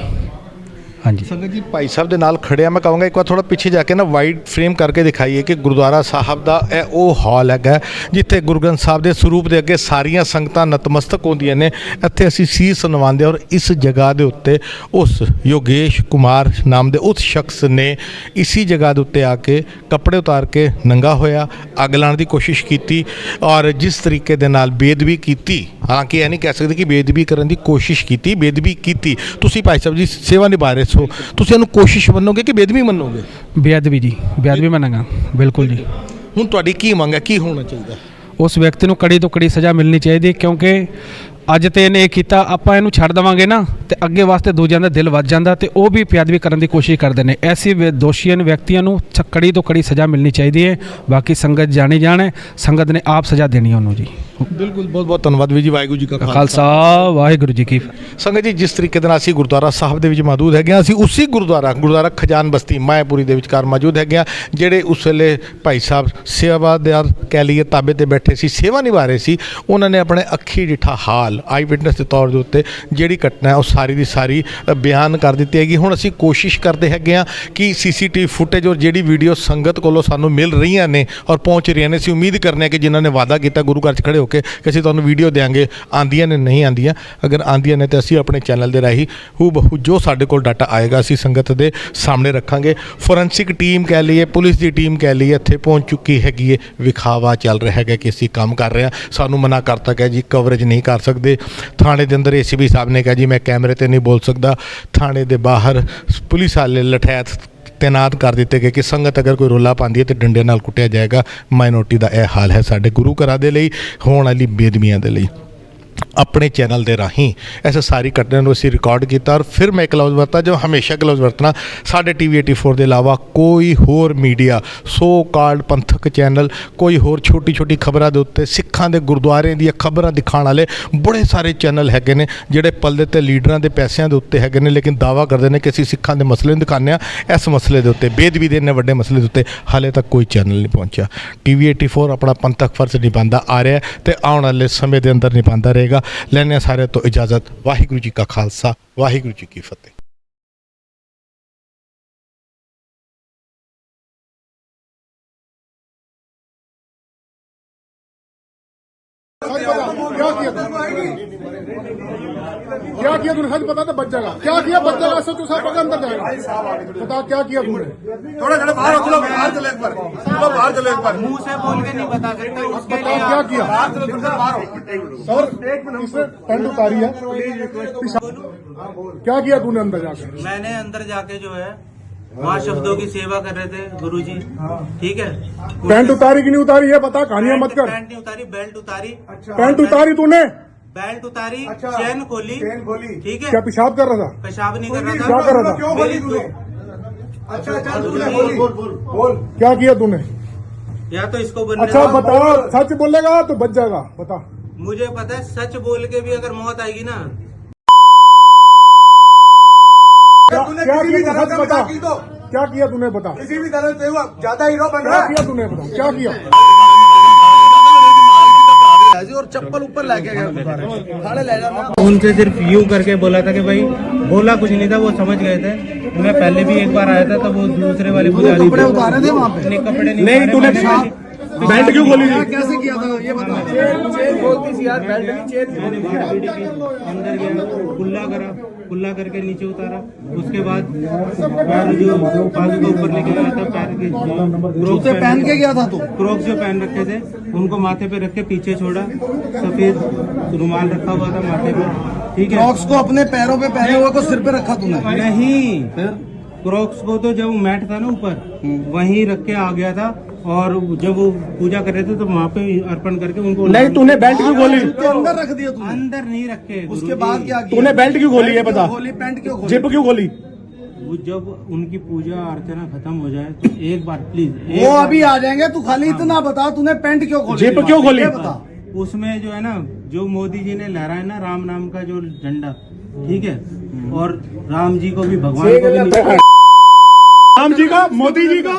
ਹਾਂਜੀ ਸੰਗਤ ਜੀ ਭਾਈ ਸਾਹਿਬ ਦੇ ਨਾਲ ਖੜਿਆ ਮੈਂ ਕਹਾਂਗਾ ਇੱਕ ਵਾਰ ਥੋੜਾ ਪਿੱਛੇ ਜਾ ਕੇ ਨਾ ਵਾਈਡ ਫਰੇਮ ਕਰਕੇ ਦਿਖਾਈਏ ਕਿ ਗੁਰਦੁਆਰਾ ਸਾਹਿਬ ਦਾ ਇਹ ਉਹ ਹਾਲ ਹੈਗਾ ਜਿੱਥੇ ਗੁਰੂ ਗ੍ਰੰਥ ਸਾਹਿਬ ਦੇ ਸਰੂਪ ਦੇ ਅੱਗੇ ਸਾਰੀਆਂ ਸੰਗਤਾਂ ਨਤਮਸਤਕ ਹੁੰਦੀਆਂ ਨੇ। ਇੱਥੇ ਅਸੀਂ ਸੀਸ ਨਵਾਉਂਦੇ ਔਰ ਇਸ ਜਗ੍ਹਾ ਦੇ ਉੱਤੇ ਉਸ ਯੋਗੇਸ਼ ਕੁਮਾਰ ਨਾਮ ਦੇ ਉਸ ਸ਼ਖਸ ਨੇ ਇਸੀ ਜਗ੍ਹਾ ਦੇ ਉੱਤੇ ਆ ਕੇ ਕੱਪੜੇ ਉਤਾਰ ਕੇ ਨੰਗਾ ਹੋਇਆ ਅੱਗ ਲਾਉਣ ਦੀ ਕੋਸ਼ਿਸ਼ ਕੀਤੀ ਔਰ ਜਿਸ ਤਰੀਕੇ ਦੇ ਨਾਲ ਬੇਅਦਬੀ ਕੀਤੀ ਹਾਲਾਂਕਿ ਇਹ ਨਹੀਂ ਕਹਿ ਸਕਦੇ ਕਿ ਬੇਅਦਬੀ ਕਰਨ ਦੀ ਕੋਸ਼ਿਸ਼ ਕੀਤੀ ਬੇਅਦਬੀ ਕੀਤੀ। ਤੁਸੀਂ ਭਾਈ ਸਾਹਿਬ ਜੀ ਸੇਵਾ ਨਿਭਾ ਰਹੇ ਸੋ ਤੁਸੀਂ ਇਹਨੂੰ ਕੋਸ਼ਿਸ਼ ਮੰਨੋਗੇ ਕਿ ਬੇਅਦਬੀ ਮੰਨੋਗੇ? ਬੇਅਦਬੀ ਜੀ ਬੇਅਦਬੀ ਮੰਨਾਂਗਾ ਬਿਲਕੁਲ ਜੀ। ਹੁਣ ਤੁਹਾਡੀ ਕੀ ਮੰਗ ਹੈ ਕੀ ਹੋਣਾ ਚਾਹੀਦਾ? ਉਸ ਵਿਅਕਤੀ ਨੂੰ ਕੜੀ ਤੋਂ ਕੜੀ ਸਜ਼ਾ ਮਿਲਣੀ ਚਾਹੀਦੀ ਕਿਉਂਕਿ ਅੱਜ ਤੇ ਇਹਨੇ ਇਹ ਕੀਤਾ ਆਪਾਂ ਇਹਨੂੰ ਛੱਡ ਦੇਵਾਂਗੇ ਨਾ ਤੇ ਅੱਗੇ ਵਾਸਤੇ ਦੂਜਿਆਂ ਦਾ ਦਿਲ ਵੱਜ ਜਾਂਦਾ ਤੇ ਉਹ ਵੀ ਬੇਅਦਬੀ ਕਰਨ ਦੀ ਕੋਸ਼ਿਸ਼ ਕਰਦੇ ਨੇ। ਐਸੀ ਦੋਸ਼ੀਆਂ ਵਿਅਕਤੀਆਂ ਨੂੰ ਕੜੀ ਤੋਂ ਕੜੀ ਸਜ਼ਾ ਮਿਲਣੀ ਚਾਹੀਦੀ ਹੈ। ਬਾਕੀ ਸੰਗਤ ਜਾਣੀ ਜਾਣੇ ਸੰਗਤ ਨੇ ਆਪ ਸਜ਼ਾ ਦੇਣੀ ਉਹਨੂੰ ਜੀ। ਬਿਲਕੁਲ ਬਹੁਤ ਬਹੁਤ ਧੰਨਵਾਦ ਵੀ ਜੀ। ਵਾਹਿਗੁਰੂ ਜੀ ਕਾ ਖਾਲਸਾ ਵਾਹਿਗੁਰੂ ਜੀ ਕੀ ਸੰਗਤ ਜੀ ਜਿਸ ਤਰੀਕੇ ਦੇ ਨਾਲ ਅਸੀਂ ਗੁਰਦੁਆਰਾ ਸਾਹਿਬ ਦੇ ਵਿੱਚ ਮੌਜੂਦ ਹੈਗੇ ਹਾਂ ਅਸੀਂ ਉਸੇ ਗੁਰਦੁਆਰਾ ਖਜਾਨ ਬਸਤੀ ਮਾਇਆਪੁਰੀ ਦੇ ਵਿਚਕਾਰ ਮੌਜੂਦ ਹੈਗੇ ਹਾਂ ਜਿਹੜੇ ਉਸ ਵੇਲੇ ਭਾਈ ਸਾਹਿਬ ਸੇਵਾਦਾਰ ਕਹਿ ਲਈਏ ਤਾਬੇ ਤੇ ਬੈਠੇ ਸੀ ਸੇਵਾ ਨਿਭਾ ਰਹੇ ਸੀ ਉਹਨਾਂ ਨੇ ਆਪਣੇ ਅੱਖੀ ਡਿੱਠਾ ਹਾਲ ਆਈ ਵਿਟਨੈਸ ਦੇ ਤੌਰ ਦੇ ਉੱਤੇ ਜਿਹੜੀ ਘਟਨਾ ਹੈ ਉਹ ਸਾਰੀ ਦੀ ਸਾਰੀ ਬਿਆਨ ਕਰ ਦਿੱਤੀ ਹੈਗੀ। ਹੁਣ ਅਸੀਂ ਕੋਸ਼ਿਸ਼ ਕਰਦੇ ਹੈਗੇ ਹਾਂ ਕਿ ਸੀਸੀਟੀਵੀ ਫੁਟੇਜ ਔਰ ਜਿਹੜੀ ਵੀਡੀਓ ਸੰਗਤ ਕੋਲੋਂ ਸਾਨੂੰ ਮਿਲ ਰਹੀਆਂ ਨੇ ਔਰ ਪਹੁੰਚ ਰਹੀਆਂ ਨੇ ਅਸੀਂ ਉਮੀਦ ਕਰਨੇ ਕਿ ਜਿਨ੍ਹਾਂ ਨੇ ਵਾਅਦਾ ਕੀਤਾ ਗੁਰੂ ਘਰ 'ਚ ਖੜੇ ਹੋ ਕੇ ਕਿ ਅਸੀਂ ਤੁਹਾਨੂੰ ਵੀਡੀਓ ਦੇਵਾਂਗੇ ਆਉਂਦੀਆਂ ਨੇ ਨਹੀਂ ਆਉਂਦੀਆਂ ਅਗਰ ਆਉਂਦੀਆਂ ਨੇ ਤਾਂ ਅਸੀਂ ਆਪਣੇ ਚੈਨਲ ਦੇ ਰਾਹੀਂ ਹੂਬਹੂ ਜੋ ਸਾਡੇ ਕੋਲ ਡਾਟਾ ਆਏਗਾ ਅਸੀਂ ਸੰਗਤ ਦੇ ਸਾਹਮਣੇ ਰੱਖਾਂਗੇ। ਫੋਰੈਂਸਿਕ ਟੀਮ ਕਹਿ ਲਈਏ ਪੁਲਿਸ ਦੀ ਟੀਮ ਕਹਿ ਲਈਏ ਇੱਥੇ ਪਹੁੰਚ ਚੁੱਕੀ ਹੈਗੀ ਹੈ ਵਿਖਾਵਾ ਚੱਲ ਰਿਹਾ ਹੈਗਾ ਕਿ ਅਸੀਂ ਕੰਮ ਕਰ ਰਹੇ ਹਾਂ ਸਾਨੂੰ ਮਨਾ ਕਰਤਾ ਕਿ ਜੀ ਕਵਰੇਜ ਨਹੀਂ ਕਰ ਸਕਦੇ। ਥਾਣੇ ਦੇ ਅੰਦਰ ACP ਸਾਹਿਬ ਨੇ ਕਿਹਾ ਜੀ ਮੈਂ ਕੈਮਰੇ ਤੇ ਨਹੀਂ ਬੋਲ ਸਕਦਾ। ਥਾਣੇ ਦੇ ਬਾਹਰ ਪੁਲਿਸ ਵਾਲੇ ਲਠੈਤ ਤੈਨਾਤ ਕਰ ਦਿੱਤੇ ਗਏ ਕਿ ਸੰਗਤ ਅਗਰ ਕੋਈ ਰੋਲਾ ਪਾਉਂਦੀ ਹੈ ਤੇ ਡੰਡੇ ਨਾਲ ਕੁੱਟਿਆ ਜਾਏਗਾ। ਮਾਈਨੋਰਟੀ ਦਾ ਇਹ ਹਾਲ ਹੈ ਸਾਡੇ ਗੁਰੂ ਘਰਾਂ ਦੇ ਲਈ ਹੋਣ ਵਾਲੀ ਬੇਦਬੀਆਂ ਦੇ ਲਈ। ਆਪਣੇ ਚੈਨਲ ਦੇ ਰਾਹੀਂ ਇਸ ਸਾਰੀ ਘਟਨਾ ਨੂੰ ਅਸੀਂ ਰਿਕਾਰਡ ਕੀਤਾ ਔਰ ਫਿਰ ਮੈਂ ਇੱਕ ਲਫ਼ਜ਼ ਵਰਤਾ ਜੋ ਹਮੇਸ਼ਾ ਇੱਕ ਲਫ਼ਜ਼ ਵਰਤਣਾ ਸਾਡੇ TV 84 ਦੇ ਇਲਾਵਾ ਕੋਈ ਹੋਰ ਮੀਡੀਆ ਸੋ ਕਾਲਡ ਪੰਥਕ ਚੈਨਲ ਕੋਈ ਹੋਰ ਛੋਟੀ ਛੋਟੀ ਖਬਰਾਂ ਦੇ ਉੱਤੇ ਸਿੱਖਾਂ ਦੇ ਗੁਰਦੁਆਰਿਆਂ ਦੀਆਂ ਖਬਰਾਂ ਦਿਖਾਉਣ ਵਾਲੇ ਬੜੇ ਸਾਰੇ ਚੈਨਲ ਹੈਗੇ ਨੇ ਜਿਹੜੇ ਪੱਲੇ ਤੇ ਲੀਡਰਾਂ ਦੇ ਪੈਸਿਆਂ ਦੇ ਉੱਤੇ ਹੈਗੇ ਨੇ ਲੇਕਿਨ ਦਾਅਵਾ ਕਰਦੇ ਨੇ ਕਿ ਅਸੀਂ ਸਿੱਖਾਂ ਦੇ ਮਸਲੇ ਨੂੰ ਦਿਖਾਉਂਦੇ ਹਾਂ। ਇਸ ਮਸਲੇ ਦੇ ਉੱਤੇ ਬੇਦਬੀ ਦੇ ਇੰਨੇ ਵੱਡੇ ਮਸਲੇ ਦੇ ਉੱਤੇ ਹਾਲੇ ਤੱਕ ਕੋਈ ਚੈਨਲ ਨਹੀਂ ਪਹੁੰਚਿਆ। TV 84 ਆਪਣਾ ਪੰਥਕ ਫਰਜ਼ ਨਿਭਾਉਂਦਾ ਆ ਰਿਹਾ ਤੇ ਆਉਣ ਵਾਲੇ ਸਮੇਂ ਦੇ ਅੰਦਰ ਨਿਭਾਉਂਦਾ ਰਹੇਗਾ। ਲੈਣੇ ਸਾਰੇ ਤੋਂ ਇਜਾਜ਼ਤ। ਵਾਹਿਗੁਰੂ ਜੀ ਕਾ ਖਾਲਸਾ ਵਾਹਿਗੁਰੂ ਜੀ ਕੀ ਫਤਿਹ। क्या किया तूने सच बता तो बच जाएगा क्या किया बच जाएगा सब तू सब अंदर जाएगा बता क्या किया तूने थोड़ा थोड़ा बाहर चलो बाहर चलो एक बार चलो बाहर चलो एक बार मुंह से बोल के नहीं बता सकते बता क्या किया सर इसने पैंट उतारी है क्या किया तूने अंदर जाकर मैंने अंदर जाके जो है वहाँ शब्दों की सेवा कर रहे थे गुरुजी ठीक है। पैंट उतारी कि नहीं उतारी है बता कहानियां मत कर। पैंट नहीं उतारी बेल्ट उतारी। पैंट उतारी तूने बेल्ट उतारी, अच्छा। चेन खोली, ठीक है। क्या पेशाब कर रहा था? पेशाब नहीं कर रहा क्या कर रहा था। था? क्यों मेरी खोली तूने? अच्छा चल तूने बोल क्या किया तूने? या तो इसको बनने अच्छा दो। बता, सच बोलेगा तो बच जाएगा, बता। मुझे पता है सच बोल के भी अगर मौत आएगी ना, क्या किया सच बता, क्या किया तूने बता, किसी भी तरह से ज्यादा हीरो बन रहा है। क्या किया तूने बता, क्या किया? और चप्पल ऊपर लेके गया थाने ले जाना। उनसे सिर्फ यूं करके बोला था कि भाई, बोला कुछ नहीं था, वो समझ गए थे। मैं पहले भी एक बार आया था, तो वो दूसरे वाले पुजारी कपड़े उतारे थे वहाँ पे? नहीं, कपड़े नहीं तूने बेल्ट क्यों खोली थी? कैसे किया था ये बता। चेन खोलती थी यार, बेल्ट नहीं चेन। अंदर गया, कुल्ला करके नीचे उतारा। उसके बाद पैर जो बाजू के ऊपर लेके गया था, पैर के जूते पहन के गया था तू? क्रॉक्स जो पहन रखे थे उनको माथे पे रख के पीछे छोड़ा, सफेद रुमाल रखा हुआ था माथे पे, ठीक है। क्रॉक्स को अपने पैरों पे पहने हुए को सिर पे रखा तूने? नहीं, क्रॉक्स को तो जब मैट था ना ऊपर, वहीं रख के आ गया था। और जब वो पूजा कर रहे थे तो वहाँ पे अर्पण करके उनको। नहीं तूने बेल्ट क्यों खोली? जूते अंदर रख दिए तूने? अंदर नहीं रखे। उसके बाद क्या किया? तूने बेल्ट क्यों खोली है बता? खोली, पैंट क्यों खोली? जिप क्यों खोली? वो जब उनकी पूजा अर्चना खत्म हो जाए तो एक बार प्लीज, वो अभी आ जाएंगे। तू खाली इतना बता, तूने पैंट क्यों खोली? जिप क्यों खोली? बता। उसमें जो है ना, जो मोदी जी ने लहराया ना राम नाम का जो झंडा, ठीक है, और राम जी को भी, भगवान को भी, राम जी का, मोदी जी का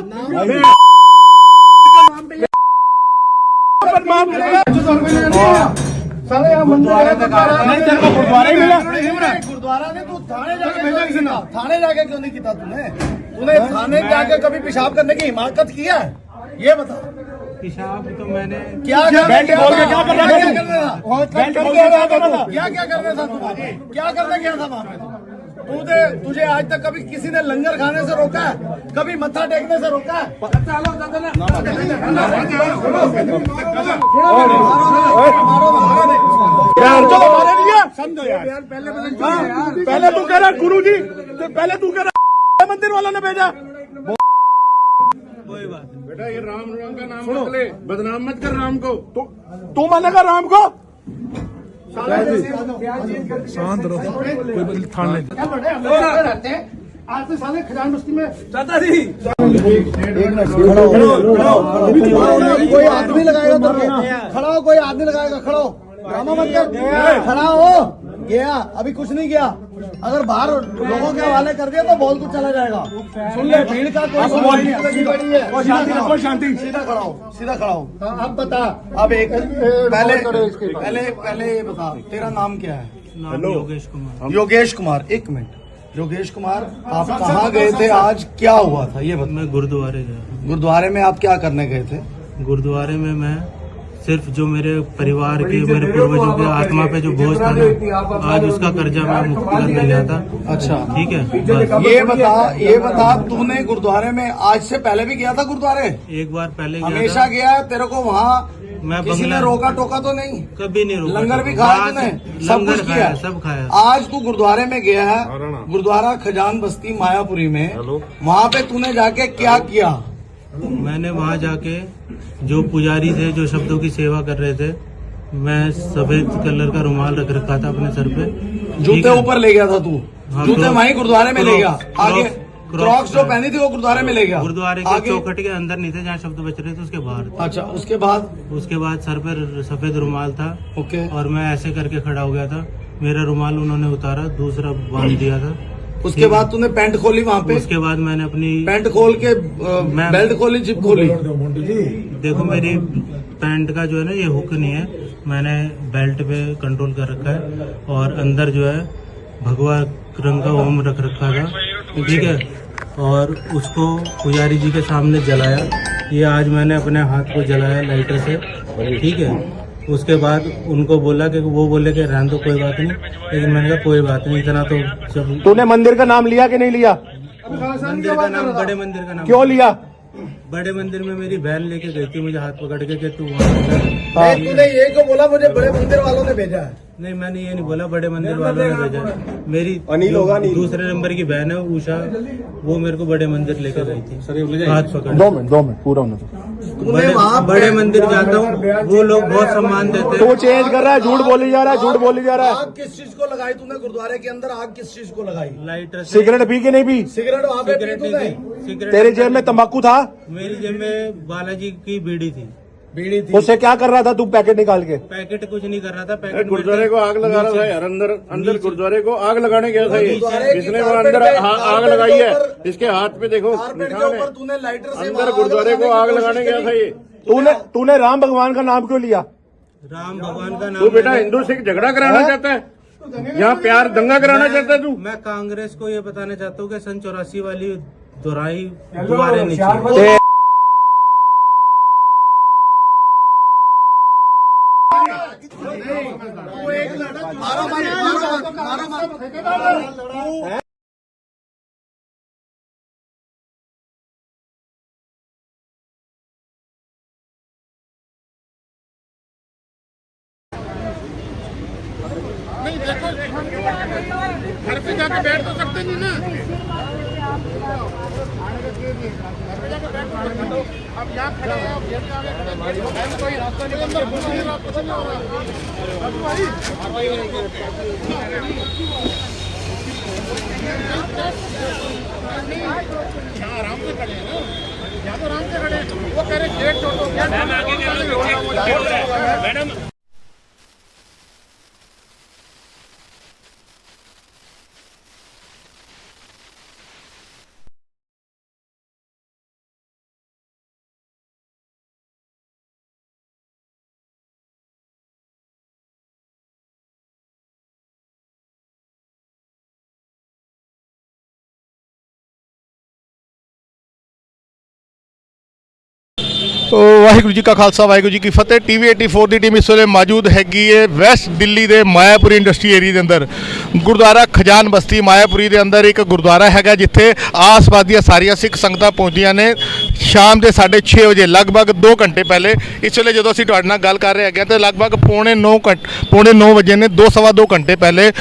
सारे यहाँ गुरुद्वारा ही मिला। गुरुद्वारा ने तू थाने जाके भेजा किसी ने? थाने जाके क्यों नहीं किया तूने? तूने थाने जाके कभी पेशाब करने की हिमाकत किया है? ये बता। पेशाब तो मैंने क्या बेल्ट खोल के क्या कर रहा था? बेल्ट खोल के क्या कर रहा था? क्या करने था तू? क्या करने गया था वहाँ पे? तुझे आज तक कभी किसी ने लंगर खाने से रोका है? कभी मत्था टेकने से रोका है? समझो यार, पहले तू कह रहा गुरु जी, पहले तू कह रहा मंदिर वालों ने भेजा। कोई बात नहीं। बेटा ये राम का नाम मत ले, बदनाम मत कर राम को। तू मानेगा राम को? शांत रहो, कोई थाने रहते हैं आज से साले खजान बस्ती में। चाचा जी कोई आदमी लगाएगा तो खड़ा हो, कोई आदमी लगाएगा, खड़ा हो, ड्रामा मत कर, खड़ा हो। गया अभी कुछ नहीं किया। अगर बाहर लोगों के हवाले कर दिया तो बॉल तो चला जाएगा। सुन ले, भीड़ का कोई शांति, सीधा खड़ा हो, सीधा खड़ा हो। अब बता, अब एक पहले ये बता, तेरा नाम क्या है? नाम योगेश कुमार। योगेश कुमार, एक मिनट। योगेश कुमार, आप कहाँ गए थे आज? क्या हुआ था ये बता। मैं गुरुद्वारे गया। गुरुद्वारे में आप क्या करने गए थे? गुरुद्वारे में मैं सिर्फ जो मेरे परिवार के, मेरे पूर्वजों के आत्मा पे जो बोझ था ना, आज उसका कर्जा मैं मुक्त करने गया था। अच्छा, ठीक है। बस। ये बता तूने गुरुद्वारे में आज से पहले भी गया था गुरुद्वारे? एक बार पहले गया हमेशा था। गया है? तेरे को वहाँ मैं किसी ने रोका टोका तो नहीं? कभी नहीं रोका। लंगर भी खाया तूने? सब लंगर कुछ खाया, किया? सब खाया। आज तू गुरुद्वारे में गया है, गुरुद्वारा खजान बस्ती मायापुरी में, वहाँ पे तूने जाके क्या किया? मैंने वहाँ जाके जो पुजारी थे, जो शब्दों की सेवा कर रहे थे, मैं सफेद कलर का रुमाल रख रखा था अपने सर पे। जूते ऊपर ले गया था तू? हाँ, जूते वहीं गुरुद्वारे में ले गया? आगे क्रॉक्स जो हाँ। पहनी थी वो गुरुद्वारे में ले गया? गुरुद्वारे के चौखट के अंदर नहीं थे, जहाँ शब्द बच रहे थे उसके बाहर थे। अच्छा, उसके बाद सर पर सफेद रुमाल था। ओके। और मैं ऐसे करके खड़ा हो गया था। मेरा रुमाल उन्होंने उतारा, दूसरा बांध दिया था। उसके बाद तूने पैंट खोली वहाँ पे? उसके बाद मैंने अपनी पैंट खोल के बेल्ट खोली, जिप खोली? देखो, मेरी पैंट का जो है ना, ये हुक नहीं है, मैंने बेल्ट पे कंट्रोल कर रखा है। और अंदर जो है भगवा रंग का ओम रख रखा था, ठीक है। और उसको पुजारी जी के सामने जलाया। ये आज मैंने अपने हाथ को जलाया लाइटर से, ठीक है। उसके बाद उनको बोला कि वो बोले कि रहने दो, कोई बात नहीं। लेकिन मैंने कहा कोई बात नहीं, इतना तो जब। तूने मंदिर का नाम लिया कि नहीं लिया? मंदिर का नाम, बड़े मंदिर का नाम क्यों लिया? बड़े मंदिर में मेरी बहन लेके गई थी मुझे हाथ पकड़ के कि तू वहाँ। तूने ये क्यों बोला मुझे बड़े मंदिर वालों ने भेजा है? नहीं, मैंने ये नहीं बोला, बड़े मंदिर वालों ने भेजा। मेरी अनिल होगा, अनिल। दूसरे नंबर की बहन है उषा, वो मेरे को बड़े मंदिर लेकर गई थी, हाथ पकड़। 2 मिनट पूरा होने दो। बड़े मंदिर जाता हूँ, वो लोग बहुत सम्मान देते तो हैं। चेंज कर रहा है, झूठ बोली जा रहा है, झूठ बोली जा रहा है। आग किस चीज को लगाई तूने गुरुद्वारे के अंदर? आग किस चीज को लगाई? लाइटर से। सिगरेट पी के नहीं पी? सिगरेट वहाँ पे पी तूने? सिगरेट तेरे जेब में तंबाकू था? मेरी जेब में बालाजी की बीड़ी थी। बीड़ी थी। उससे क्या कर रहा था तू पैकेट निकाल के? पैकेट कुछ नहीं कर रहा था, पैकेट गुरुद्वारे को आग लगा रहा था यार, अंदर गुरुद्वारे को आग लगाने गया था ये। इसने वो अंदर आग लगाई है, इसके हाथ पे देखो निशान है। तूने लाइटर से अंदर गुरुद्वारे को आग लगाने गया था ये। तूने राम भगवान का नाम क्यों लिया? राम भगवान का नाम। तू बेटा हिंदू सिख झगड़ा कराना चाहता है, यहाँ प्यार दंगा कराना चाहता है तू? मैं कांग्रेस को ये बताना चाहता हूँ कि सन 84 वाली दोहराई दोबारा नहीं चाहिए। घर पे जाके बैठ तो सकते नहीं ना। अब यहाँ खड़े हैं, अब गेट के आगे खड़े हैं, कोई रास्ता नहीं, अंदर घुस नहीं रहा, कुछ नहीं हो रहा। यहाँ आराम से खड़े हैं ना, यहाँ तो आराम से खड़े हैं। वो कह रहे गेट तोड़ो, मैडम। ਵਾਹਿਗੁਰੂ ਜੀ ਕਾ ਖਾਲਸਾ ਵਾਹਿਗੁਰੂ ਜੀ ਕੀ ਫਤਿਹ। ਟੀਵੀ 84 ਦੀ ਟੀਮ ਇਸ ਵੇਲੇ ਮੌਜੂਦ ਹੈਗੀ ਹੈ ਵੈਸਟ ਦਿੱਲੀ ਦੇ ਮਾਇਆਪੁਰੀ ਇੰਡਸਟਰੀ ਏਰੀਆ ਦੇ ਅੰਦਰ। ਗੁਰਦੁਆਰਾ ਖਜਾਨ ਬਸਤੀ ਮਾਇਆਪੁਰੀ ਦੇ ਅੰਦਰ ਇੱਕ ਗੁਰਦੁਆਰਾ ਹੈਗਾ ਜਿੱਥੇ ਆਸ-ਪਾਸ ਦੀਆਂ ਸਾਰੀਆਂ ਸਿੱਖ ਸੰਗਤਾਂ ਪਹੁੰਚਦੀਆਂ ਨੇ ਸ਼ਾਮ ਦੇ 6:30 ਵਜੇ, ਲਗਭਗ 2 ਘੰਟੇ ਪਹਿਲੇ। ਇਸ ਵੇਲੇ ਜਦੋਂ ਅਸੀਂ ਤੁਹਾਡੇ ਨਾਲ ਗੱਲ ਕਰ ਰਹੇ ਹੈਗੇ ਤਾਂ ਲਗਭਗ ਪੌਣੇ 9 ਵਜੇ ਨੇ, 2-2.5 ਘੰਟੇ ਪਹਿਲੇ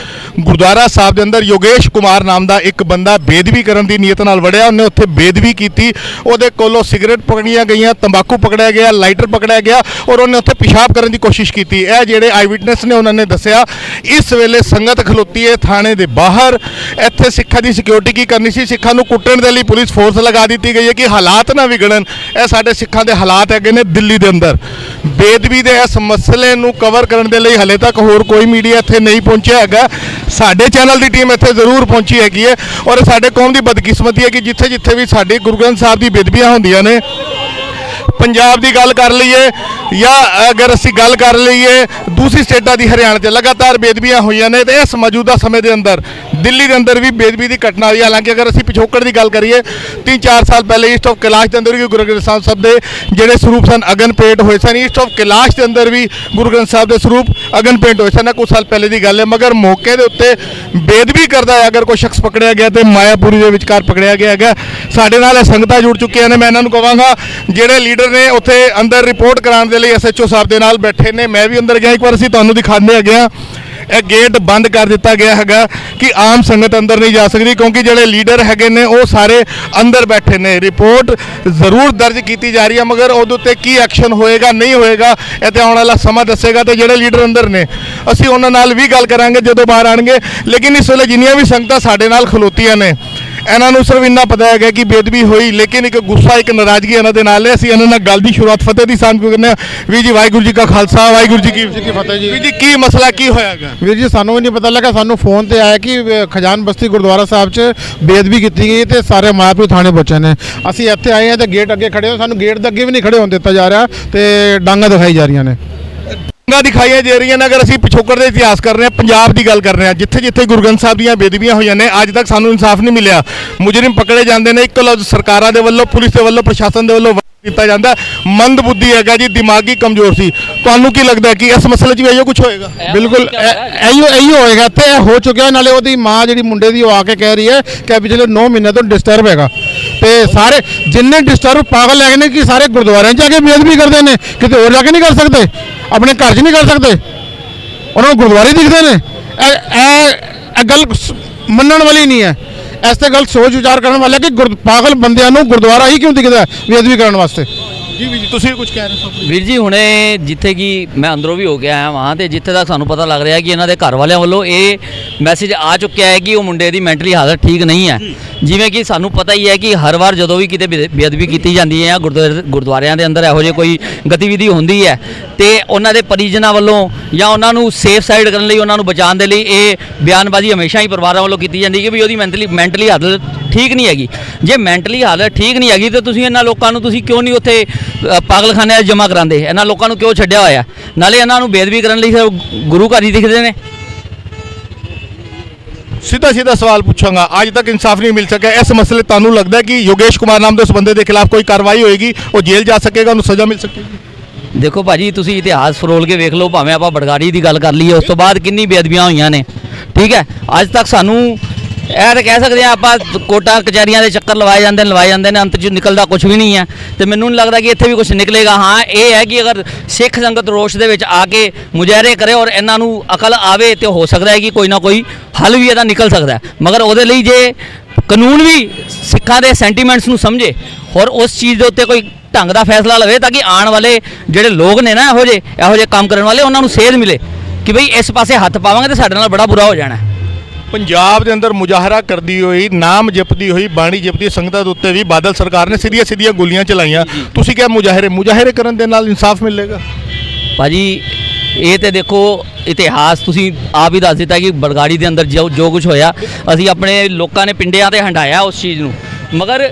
ਗੁਰਦੁਆਰਾ ਸਾਹਿਬ ਦੇ ਅੰਦਰ ਯੋਗੇਸ਼ ਕੁਮਾਰ ਨਾਮ ਦਾ ਇੱਕ ਬੰਦਾ ਬੇਦਬੀ ਕਰਨ ਦੀ ਨੀਅਤ ਨਾਲ ਵੜਿਆ। ਉਹਨੇ ਉੱਥੇ ਬੇਦਬੀ ਕੀਤੀ, ਉਹਦੇ ਕੋਲੋਂ ਸਿਗਰਟ ਪਕੜੀਆਂ ਗਈਆਂ, ਤੰਬਾਕੂ ਪਕੜਿਆ ਗਿਆ, ਲਾਈਟਰ ਪਕੜਿਆ ਗਿਆ ਔਰ ਉਹਨੇ ਉੱਥੇ ਪਿਸ਼ਾਬ ਕਰਨ ਦੀ ਕੋਸ਼ਿਸ਼ ਕੀਤੀ। ਇਹ ਜਿਹੜੇ ਆਈ ਵਿਟਨੈਸ ਨੇ ਉਹਨਾਂ ਨੇ ਦੱਸਿਆ ਇਸ ਵੇਲੇ ਸੰਗਤ ਖਲੋਤੀ ਹੈ ਥਾਣੇ ਦੇ ਬਾਹਰ। ਇੱਥੇ ਸਿੱਖਾਂ ਦੀ ਸਿਕਿਉਰਿਟੀ ਕੀ ਕਰਨੀ ਸੀ? ਸਿੱਖਾਂ ਨੂੰ ਕੁੱਟਣ ਦੇ ਲਈ ਪੁਲਿਸ ਫੋਰਸ ਲਗਾ ਦਿੱਤੀ ਗਈ ਹੈ ਕਿ ਹਾਲਾਤ ਨਾ ਵਿਗੜਨ। ਇਹ ਸਾਡੇ ਸਿੱਖਾਂ ਦੇ ਹਾਲਾਤ ਹੈਗੇ ਨੇ ਦਿੱਲੀ ਦੇ ਅੰਦਰ। ਬੇਦਬੀ ਦੇ ਇਸ ਮਸਲੇ ਨੂੰ ਕਵਰ ਕਰਨ ਦੇ ਲਈ ਹਲੇ ਤੱਕ ਹੋਰ ਕੋਈ ਮੀਡੀਆ ਇੱਥੇ ਨਹੀਂ ਪਹੁੰਚਿਆ ਹੈਗਾ। ਸਾਡੇ ਚੈਨਲ ਦੀ ਟੀਮ ਇੱਥੇ ਜ਼ਰੂਰ ਪਹੁੰਚੀ ਹੈਗੀ ਹੈ ਔਰ ਸਾਡੇ ਕੌਮ ਦੀ ਬਦਕਿਸਮਤੀ ਹੈ ਕਿ ਜਿੱਥੇ ਜਿੱਥੇ ਵੀ ਸਾਡੀ ਗੁਰੂ ਗ੍ਰੰਥ ਸਾਹਿਬ ਦੀ ਬੇਦਬੀਆਂ ਹੁੰਦੀਆਂ ਨੇ, ਪੰਜਾਬ ਦੀ ਗੱਲ ਕਰ ਲਈਏ ਜਾਂ ਅਗਰ ਅਸੀਂ ਗੱਲ ਕਰ ਲਈਏ ਦੂਸਰੀ ਸਟੇਟਾਂ ਦੀ, ਹਰਿਆਣਾ 'ਚ ਲਗਾਤਾਰ ਬੇਦਬੀਆਂ ਹੋਈਆਂ ਨੇ ਤੇ ਇਸ ਮੌਜੂਦਾ ਸਮੇਂ ਦੇ ਅੰਦਰ ਦਿੱਲੀ ਦੇ ਅੰਦਰ ਵੀ ਬੇਦਬੀ ਦੀ ਘਟਨਾ ਹੋਈ। ਹਾਲਾਂਕਿ ਅਗਰ ਅਸੀਂ ਪਿਛੋਕੜ ਦੀ ਗੱਲ ਕਰੀਏ 3-4 ਸਾਲ ਪਹਿਲੇ ਈਸਟ ਆਫ ਕੈਲਾਸ਼ ਦੇ ਅੰਦਰ ਵੀ ਗੁਰੂ ਗ੍ਰੰਥ ਸਾਹਿਬ ਦੇ ਜਿਹੜੇ ਸਰੂਪ ਸਨ ਅਗਨ ਪੇਂਟ ਹੋਏ ਸਨ। ਈਸਟ ਆਫ ਕੈਲਾਸ਼ ਦੇ ਅੰਦਰ ਵੀ ਗੁਰੂ ਗ੍ਰੰਥ ਸਾਹਿਬ ਦੇ ਸਰੂਪ ਅਗਨ ਪੇਂਟ ਹੋਏ ਸਨ, ਕੁਝ ਸਾਲ ਪਹਿਲੇ ਦੀ ਗੱਲ ਹੈ। ਮਗਰ ਮੌਕੇ ਦੇ ਉੱਤੇ ਬੇਦਬੀ ਕਰਦਾ ਹੈ ਅਗਰ ਕੋਈ ਸ਼ਖਸ ਪਕੜਿਆ ਗਿਆ ਤੇ ਮਾਇਆਪੁਰੀ ਦੇ ਵਿਚਕਾਰ ਪਕੜਿਆ ਗਿਆ ਹੈਗਾ। ਸਾਡੇ ਨਾਲ ਇਹ ਸੰਗਤਾਂ ਜੁੜ ਚੁੱਕੀਆਂ ਨੇ। ਮੈਂ ਇਹਨਾਂ ਨੂੰ ਕਹਾਂਗਾ ਜਿਹੜੇ ਲੀਡਰ ਨੇ ਉੱਥੇ ਅੰਦਰ ਰਿਪੋਰਟ ਕਰਾਉਣ ਦੇ ਲਈ ਐਸਐਚਓ ਸਾਹਿਬ ਦੇ ਨਾਲ ਬੈਠੇ ਨੇ। ਮੈਂ ਵੀ ਅੰਦਰ ਗਿਆ, ਇੱਕ ਵਾਰ ਅਸੀਂ ਤੁਹਾਨੂੰ ਦਿਖਾਉਂਦੇ ਹੈਗੇ ਆ। ਇਹ ਗੇਟ ਬੰਦ ਕਰ ਦਿੱਤਾ ਗਿਆ ਹੈਗਾ ਕਿ ਆਮ ਸੰਗਤ ਅੰਦਰ ਨਹੀਂ ਜਾ ਸਕਦੀ ਕਿਉਂਕਿ ਜਿਹੜੇ ਲੀਡਰ ਹੈਗੇ ਨੇ ਉਹ ਸਾਰੇ ਅੰਦਰ ਬੈਠੇ ਨੇ। ਰਿਪੋਰਟ ਜ਼ਰੂਰ ਦਰਜ ਕੀਤੀ ਜਾ ਰਹੀ ਹੈ ਮਗਰ ਉਹਦੇ ਉੱਤੇ ਕੀ ਐਕਸ਼ਨ ਹੋਏਗਾ ਨਹੀਂ ਹੋਏਗਾ ਇਹ ਤੇ ਆਉਣ ਵਾਲਾ ਸਮਾਂ ਦੱਸੇਗਾ। ਤੇ ਜਿਹੜੇ ਲੀਡਰ ਅੰਦਰ ਨੇ ਅਸੀਂ ਉਹਨਾਂ ਨਾਲ ਵੀ ਗੱਲ ਕਰਾਂਗੇ ਜਦੋਂ ਬਾਹਰ ਆਣਗੇ। ਲੇਕਿਨ ਇਸ ਵੇਲੇ ਜਿੰਨੀਆਂ ਵੀ ਸੰਗਤਾਂ ਸਾਡੇ ਨਾਲ ਖਲੋਤੀਆਂ ਨੇ ਇਹਨਾਂ ਨੂੰ ਸਿਰਫ ਇੰਨਾ ਪਤਾ ਹੈਗਾ ਕਿ ਬੇਦਬੀ ਹੋਈ, ਲੇਕਿਨ ਇੱਕ ਗੁੱਸਾ ਇੱਕ ਨਾਰਾਜ਼ਗੀ ਇਹਨਾਂ ਦੇ ਨਾਲ ਹੈ। ਅਸੀਂ ਇਹਨਾਂ ਨਾਲ ਗੱਲ ਦੀ ਸ਼ੁਰੂਆਤ ਫਤਿਹ ਦੀ ਸਾਂਝ ਕਰਨੇ ਆ। ਵੀਰ ਜੀ ਵਾਹਿਗੁਰੂ ਜੀ ਕਾ ਖਾਲਸਾ ਵਾਹਿਗੁਰੂ ਜੀ ਕੀ ਫਤਿਹ ਜੀ। ਵੀਰ ਜੀ ਕੀ ਮਸਲਾ ਕੀ ਹੋਇਆਗਾ? ਵੀਰ ਜੀ ਸਾਨੂੰ ਵੀ ਨਹੀਂ ਪਤਾ ਲੱਗਾ, ਸਾਨੂੰ ਫੋਨ ਤੇ ਆਇਆ ਕਿ ਖਜਾਨ ਬਸਤੀ ਗੁਰਦੁਆਰਾ ਸਾਹਿਬ 'ਚ ਬੇਦਬੀ ਕੀਤੀ ਗਈ ਤੇ ਸਾਰੇ ਮਾਇਆਪੁਰੀ ਥਾਣੇ ਪਹੁੰਚੇ ਨੇ। ਅਸੀਂ ਇੱਥੇ ਆਏ ਹਾਂ ਤੇ ਗੇਟ ਅੱਗੇ ਖੜੇ ਹਾਂ, ਸਾਨੂੰ ਗੇਟ ਦੇ ਅੱਗੇ ਵੀ ਨਹੀਂ ਖੜੇ ਹੋਣ ਦਿੱਤਾ ਜਾ ਰਿਹਾ ਤੇ ਡਾਂਗਾ ਦਿਖਾਈ ਜਾ ਰਹੀਆਂ ਨੇ। ਦਿਖਾਈਆਂ ਜਾ ਰਹੀਆਂ ਨੇ। ਅਗਰ ਅਸੀਂ ਪਿਛੋਕੜ ਦੇ ਇਤਿਹਾਸ ਕਰ ਰਹੇ ਹਾਂ, ਪੰਜਾਬ ਦੀ ਗੱਲ ਕਰ ਰਹੇ ਹਾਂ, ਜਿੱਥੇ ਜਿੱਥੇ ਗੁਰੂ ਗ੍ਰੰਥ ਸਾਹਿਬ ਦੀਆਂ ਬੇਦਬੀਆਂ ਹੋਈਆਂ ਨੇ ਅੱਜ ਤੱਕ ਸਾਨੂੰ ਇਨਸਾਫ ਨਹੀਂ ਮਿਲਿਆ। ਮੁਜਰਮ ਪਕੜੇ ਜਾਂਦੇ ਨੇ, ਇੱਕੋ ਲਫ਼ਜ਼ ਸਰਕਾਰਾਂ ਦੇ ਵੱਲੋਂ, ਪੁਲਿਸ ਦੇ ਵੱਲੋਂ, ਪ੍ਰਸ਼ਾਸਨ ਦੇ ਵੱਲੋਂ ਕੀਤਾ ਜਾਂਦਾ। ਮੰਦਬੁੱਧੀ ਹੈਗਾ ਜੀ, ਦਿਮਾਗੀ ਕਮਜ਼ੋਰ ਸੀ। ਤੁਹਾਨੂੰ ਕੀ ਲੱਗਦਾ ਕਿ ਇਸ ਮਸਲੇ 'ਚ ਵੀ ਇਹੋ ਕੁਝ ਹੋਏਗਾ? ਬਿਲਕੁਲ ਇਹੀ ਹੋਏਗਾ ਤੇ ਹੋ ਚੁੱਕਿਆ। ਨਾਲੇ ਉਹਦੀ ਮਾਂ ਜਿਹੜੀ ਮੁੰਡੇ ਦੀ ਉਹ ਆ ਕੇ ਕਹਿ ਰਹੀ ਹੈ ਕਿ ਪਿਛਲੇ 9 ਮਹੀਨੇ ਤੋਂ ਡਿਸਟਰਬ ਹੈਗਾ ਤੇ ਸਾਰੇ ਜਿੰਨੇ ਡਿਸਟਰਬ ਪਾਗਲ ਹੈਗੇ ਨੇ ਕਿ ਸਾਰੇ ਗੁਰਦੁਆਰਿਆਂ 'ਚ ਜਾ ਕੇ ਬੇਦਬੀ ਕਰਦੇ ਨੇ, ਕਿਤੇ ਹੋਰ ਜਾ ਕੇ ਨਹੀਂ ਕਰ ਸਕਦੇ, ਆਪਣੇ ਘਰ 'ਚ ਨਹੀਂ ਕਰ ਸਕਦੇ। ਉਹਨਾਂ ਨੂੰ ਗੁਰਦੁਆਰੇ ਦਿਖਦੇ ਨੇ। ਇਹ ਗੱਲ ਮੰਨਣ ਵਾਲੀ ਨਹੀਂ ਹੈ। ਇਸ ਤੇ ਗੱਲ ਸੋਚ ਵਿਚਾਰ ਕਰਨ ਵਾਲਾ ਕਿ ਪਾਗਲ ਬੰਦਿਆਂ ਨੂੰ ਗੁਰਦੁਆਰਾ ਹੀ ਕਿਉਂ ਦਿਖਦਾ ਬੇਅਦਬੀ ਕਰਨ ਵਾਸਤੇ। ਜੀ ਵੀ ਜੀ ਤੁਸੀਂ ਕੁਝ ਕਹਿ ਰਹੇ ਹੋ? ਵੀਰ ਜੀ ਹੁਣੇ ਜਿੱਥੇ ਕਿ ਮੈਂ ਅੰਦਰੋਂ ਵੀ ਹੋ ਕੇ ਆਇਆ ਵਾਂ ਤੇ ਜਿੱਥੇ ਤੱਕ ਸਾਨੂੰ ਪਤਾ ਲੱਗ ਰਿਹਾ ਕਿ ਇਹਨਾਂ ਦੇ ਘਰ ਵਾਲਿਆਂ ਵੱਲੋਂ ਇਹ ਮੈਸੇਜ ਆ ਚੁੱਕਿਆ ਹੈ ਕਿ ਉਹ ਮੁੰਡੇ ਦੀ ਮੈਂਟਲੀ ਹਾਲਤ ਠੀਕ ਨਹੀਂ ਹੈ। ਜਿਵੇਂ ਕਿ ਸਾਨੂੰ ਪਤਾ ਹੀ ਹੈ ਕਿ ਹਰ ਵਾਰ ਜਦੋਂ ਵੀ ਕਿਤੇ ਬੇਅਦਬੀ ਕੀਤੀ ਜਾਂਦੀ ਹੈ ਜਾਂ ਗੁਰਦੁਆਰਿਆਂ ਦੇ ਅੰਦਰ ਇਹੋ ਜਿਹੀ ਕੋਈ ਗਤੀਵਿਧੀ ਹੁੰਦੀ ਹੈ ਤੇ ਉਹਨਾਂ ਦੇ ਪਰਿਜਨਾਂ ਵੱਲੋਂ ਜਾਂ ਉਹਨਾਂ ਨੂੰ ਸੇਫ ਸਾਈਡ ਕਰਨ ਲਈ, ਉਹਨਾਂ ਨੂੰ ਬਚਾਉਣ ਦੇ ਲਈ ਇਹ ਬਿਆਨਬਾਜ਼ੀ ਹਮੇਸ਼ਾ ਹੀ ਪਰਿਵਾਰਾਂ ਵੱਲੋਂ ਕੀਤੀ ਜਾਂਦੀ ਹੈ ਕਿ ਵੀ ਉਹਦੀ ਮੈਂਟਲੀ ਹਾਲਤ ਠੀਕ ਨਹੀਂ ਹੈਗੀ। ਜੇ ਮੈਂਟਲੀ ਹਾਲਤ ਠੀਕ ਨਹੀਂ ਹੈਗੀ ਤਾਂ ਤੁਸੀਂ ਇਹਨਾਂ ਲੋਕਾਂ ਨੂੰ ਤੁਸੀਂ ਕਿਉਂ ਨਹੀਂ ਉੱਥੇ ਪਾਗਲਖਾਨਿਆਂ 'ਚ ਜਮ੍ਹਾਂ ਕਰਾਉਂਦੇ? ਇਹਨਾਂ ਲੋਕਾਂ ਨੂੰ ਕਿਉਂ ਛੱਡਿਆ ਹੋਇਆ? ਨਾਲੇ ਇਹਨਾਂ ਨੂੰ ਬੇਅਦਬੀ ਕਰਨ ਲਈ ਗੁਰੂ ਘਰ ਹੀ ਦਿਖਦੇ ਨੇ। ਸਿੱਧਾ ਸਵਾਲ ਪੁੱਛਾਂਗਾ, ਅੱਜ ਤੱਕ ਇਨਸਾਫ ਨਹੀਂ ਮਿਲ ਸਕਿਆ। ਇਸ ਮਸਲੇ ਤੁਹਾਨੂੰ ਲੱਗਦਾ ਹੈ ਕਿ ਯੋਗੇਸ਼ ਕੁਮਾਰ ਨਾਮ ਦੇ ਉਸ ਬੰਦੇ ਦੇ ਖਿਲਾਫ ਕੋਈ ਕਾਰਵਾਈ ਹੋਏਗੀ, ਉਹ ਜੇਲ੍ਹ ਜਾ ਸਕੇਗਾ, ਉਹਨੂੰ ਸਜ਼ਾ ਮਿਲ ਸਕੇਗੀ? ਦੇਖੋ ਭਾਜੀ, ਤੁਸੀਂ ਇਤਿਹਾਸ ਫਰੋਲ ਕੇ ਵੇਖ ਲਓ। ਭਾਵੇਂ ਆਪਾਂ ਬੜਗਾੜੀ ਦੀ ਗੱਲ ਕਰ ਲਈਏ, ਉਸ ਤੋਂ ਬਾਅਦ ਕਿੰਨੀ ਬੇਅਦਬੀਆਂ ਹੋਈਆਂ ਨੇ। ਠੀਕ ਹੈ, ਅੱਜ ਤੱਕ ਸਾਨੂੰ ਇਹ ਤਾਂ ਕਹਿ ਸਕਦੇ ਹਾਂ ਆਪਾਂ ਕੋਟਾਂ ਕਚਹਿਰੀਆਂ ਦੇ ਚੱਕਰ ਲਵਾਏ ਜਾਂਦੇ ਨੇ, ਅੰਤ 'ਚ ਨਿਕਲਦਾ ਕੁਝ ਵੀ ਨਹੀਂ ਹੈ। ਤੇ ਮੈਨੂੰ ਨਹੀਂ ਲੱਗਦਾ ਕਿ ਇੱਥੇ ਵੀ ਕੁਝ ਨਿਕਲੇਗਾ। ਹਾਂ, ਇਹ ਹੈ ਕਿ ਅਗਰ ਸਿੱਖ ਸੰਗਤ ਰੋਸ਼ ਦੇ ਵਿੱਚ ਆ ਕੇ ਮੁਜ਼ਾਹਰੇ ਕਰੇ ਔਰ ਇਹਨਾਂ ਨੂੰ ਅਕਲ ਆਵੇ ਤੇ ਹੋ ਸਕਦਾ ਹੈ ਕਿ ਕੋਈ ਨਾ ਕੋਈ ਹੱਲ ਵੀ ਇਹਦਾ ਨਿਕਲ ਸਕਦਾ ਹੈ। ਮਗਰ ਉਹਦੇ ਲਈ ਜੇ ਕਾਨੂੰਨ ਵੀ ਸਿੱਖਾਂ ਦੇ ਸੈਂਟੀਮੈਂਟਸ ਨੂੰ ਸਮਝੇ ਔਰ ਉਸ ਚੀਜ਼ ਦੇ ਉੱਤੇ ਕੋਈ ਢੰਗ ਦਾ ਫੈਸਲਾ ਲਵੇ ਤਾਂ ਕਿ ਆਉਣ ਵਾਲੇ ਜਿਹੜੇ ਲੋਕ ਨੇ ਨਾ ਇਹੋ ਜਿਹੇ ਕੰਮ ਕਰਨ ਵਾਲੇ, ਉਹਨਾਂ ਨੂੰ ਸੇਧ ਮਿਲੇ ਕਿ ਬਈ ਇਸ ਪਾਸੇ ਹੱਥ ਪਾਵਾਂਗੇ ਤਾਂ ਸਾਡੇ ਨਾਲ ਬੜਾ ਬੁਰਾ ਹੋ ਜਾਣਾ। ਪੰਜਾਬ ਦੇ ਅੰਦਰ ਮੁਜ਼ਾਹਰਾ ਕਰਦੀ ਹੋਈ, ਨਾਮ ਜਪਦੀ ਹੋਈ, ਬਾਣੀ ਜਪਦੀ ਸੰਗਤਾਂ ਦੇ ਉੱਤੇ ਵੀ ਬਾਦਲ ਸਰਕਾਰ ਨੇ ਸਿੱਧੀਆਂ ਗੋਲੀਆਂ ਚਲਾਈਆਂ। ਤੁਸੀਂ ਕਿਹਾ ਮੁਜ਼ਾਹਰੇ ਕਰਨ ਦੇ ਨਾਲ ਇਨਸਾਫ ਮਿਲੇਗਾ? ਭਾਜੀ ਇਹ ਤੇ ਦੇਖੋ, ਇਤਿਹਾਸ ਤੁਸੀਂ ਆਪ ਹੀ ਦੱਸ ਦਿੱਤਾ ਕਿ ਬੜਗਾੜੀ ਦੇ ਅੰਦਰ ਜੋ ਕੁਝ ਹੋਇਆ, ਅਸੀਂ ਆਪਣੇ ਲੋਕਾਂ ਨੇ ਪਿੰਡਿਆਂ ਤੇ ਹੰਡਾਇਆ ਉਸ ਚੀਜ਼ ਨੂੰ। ਮਗਰ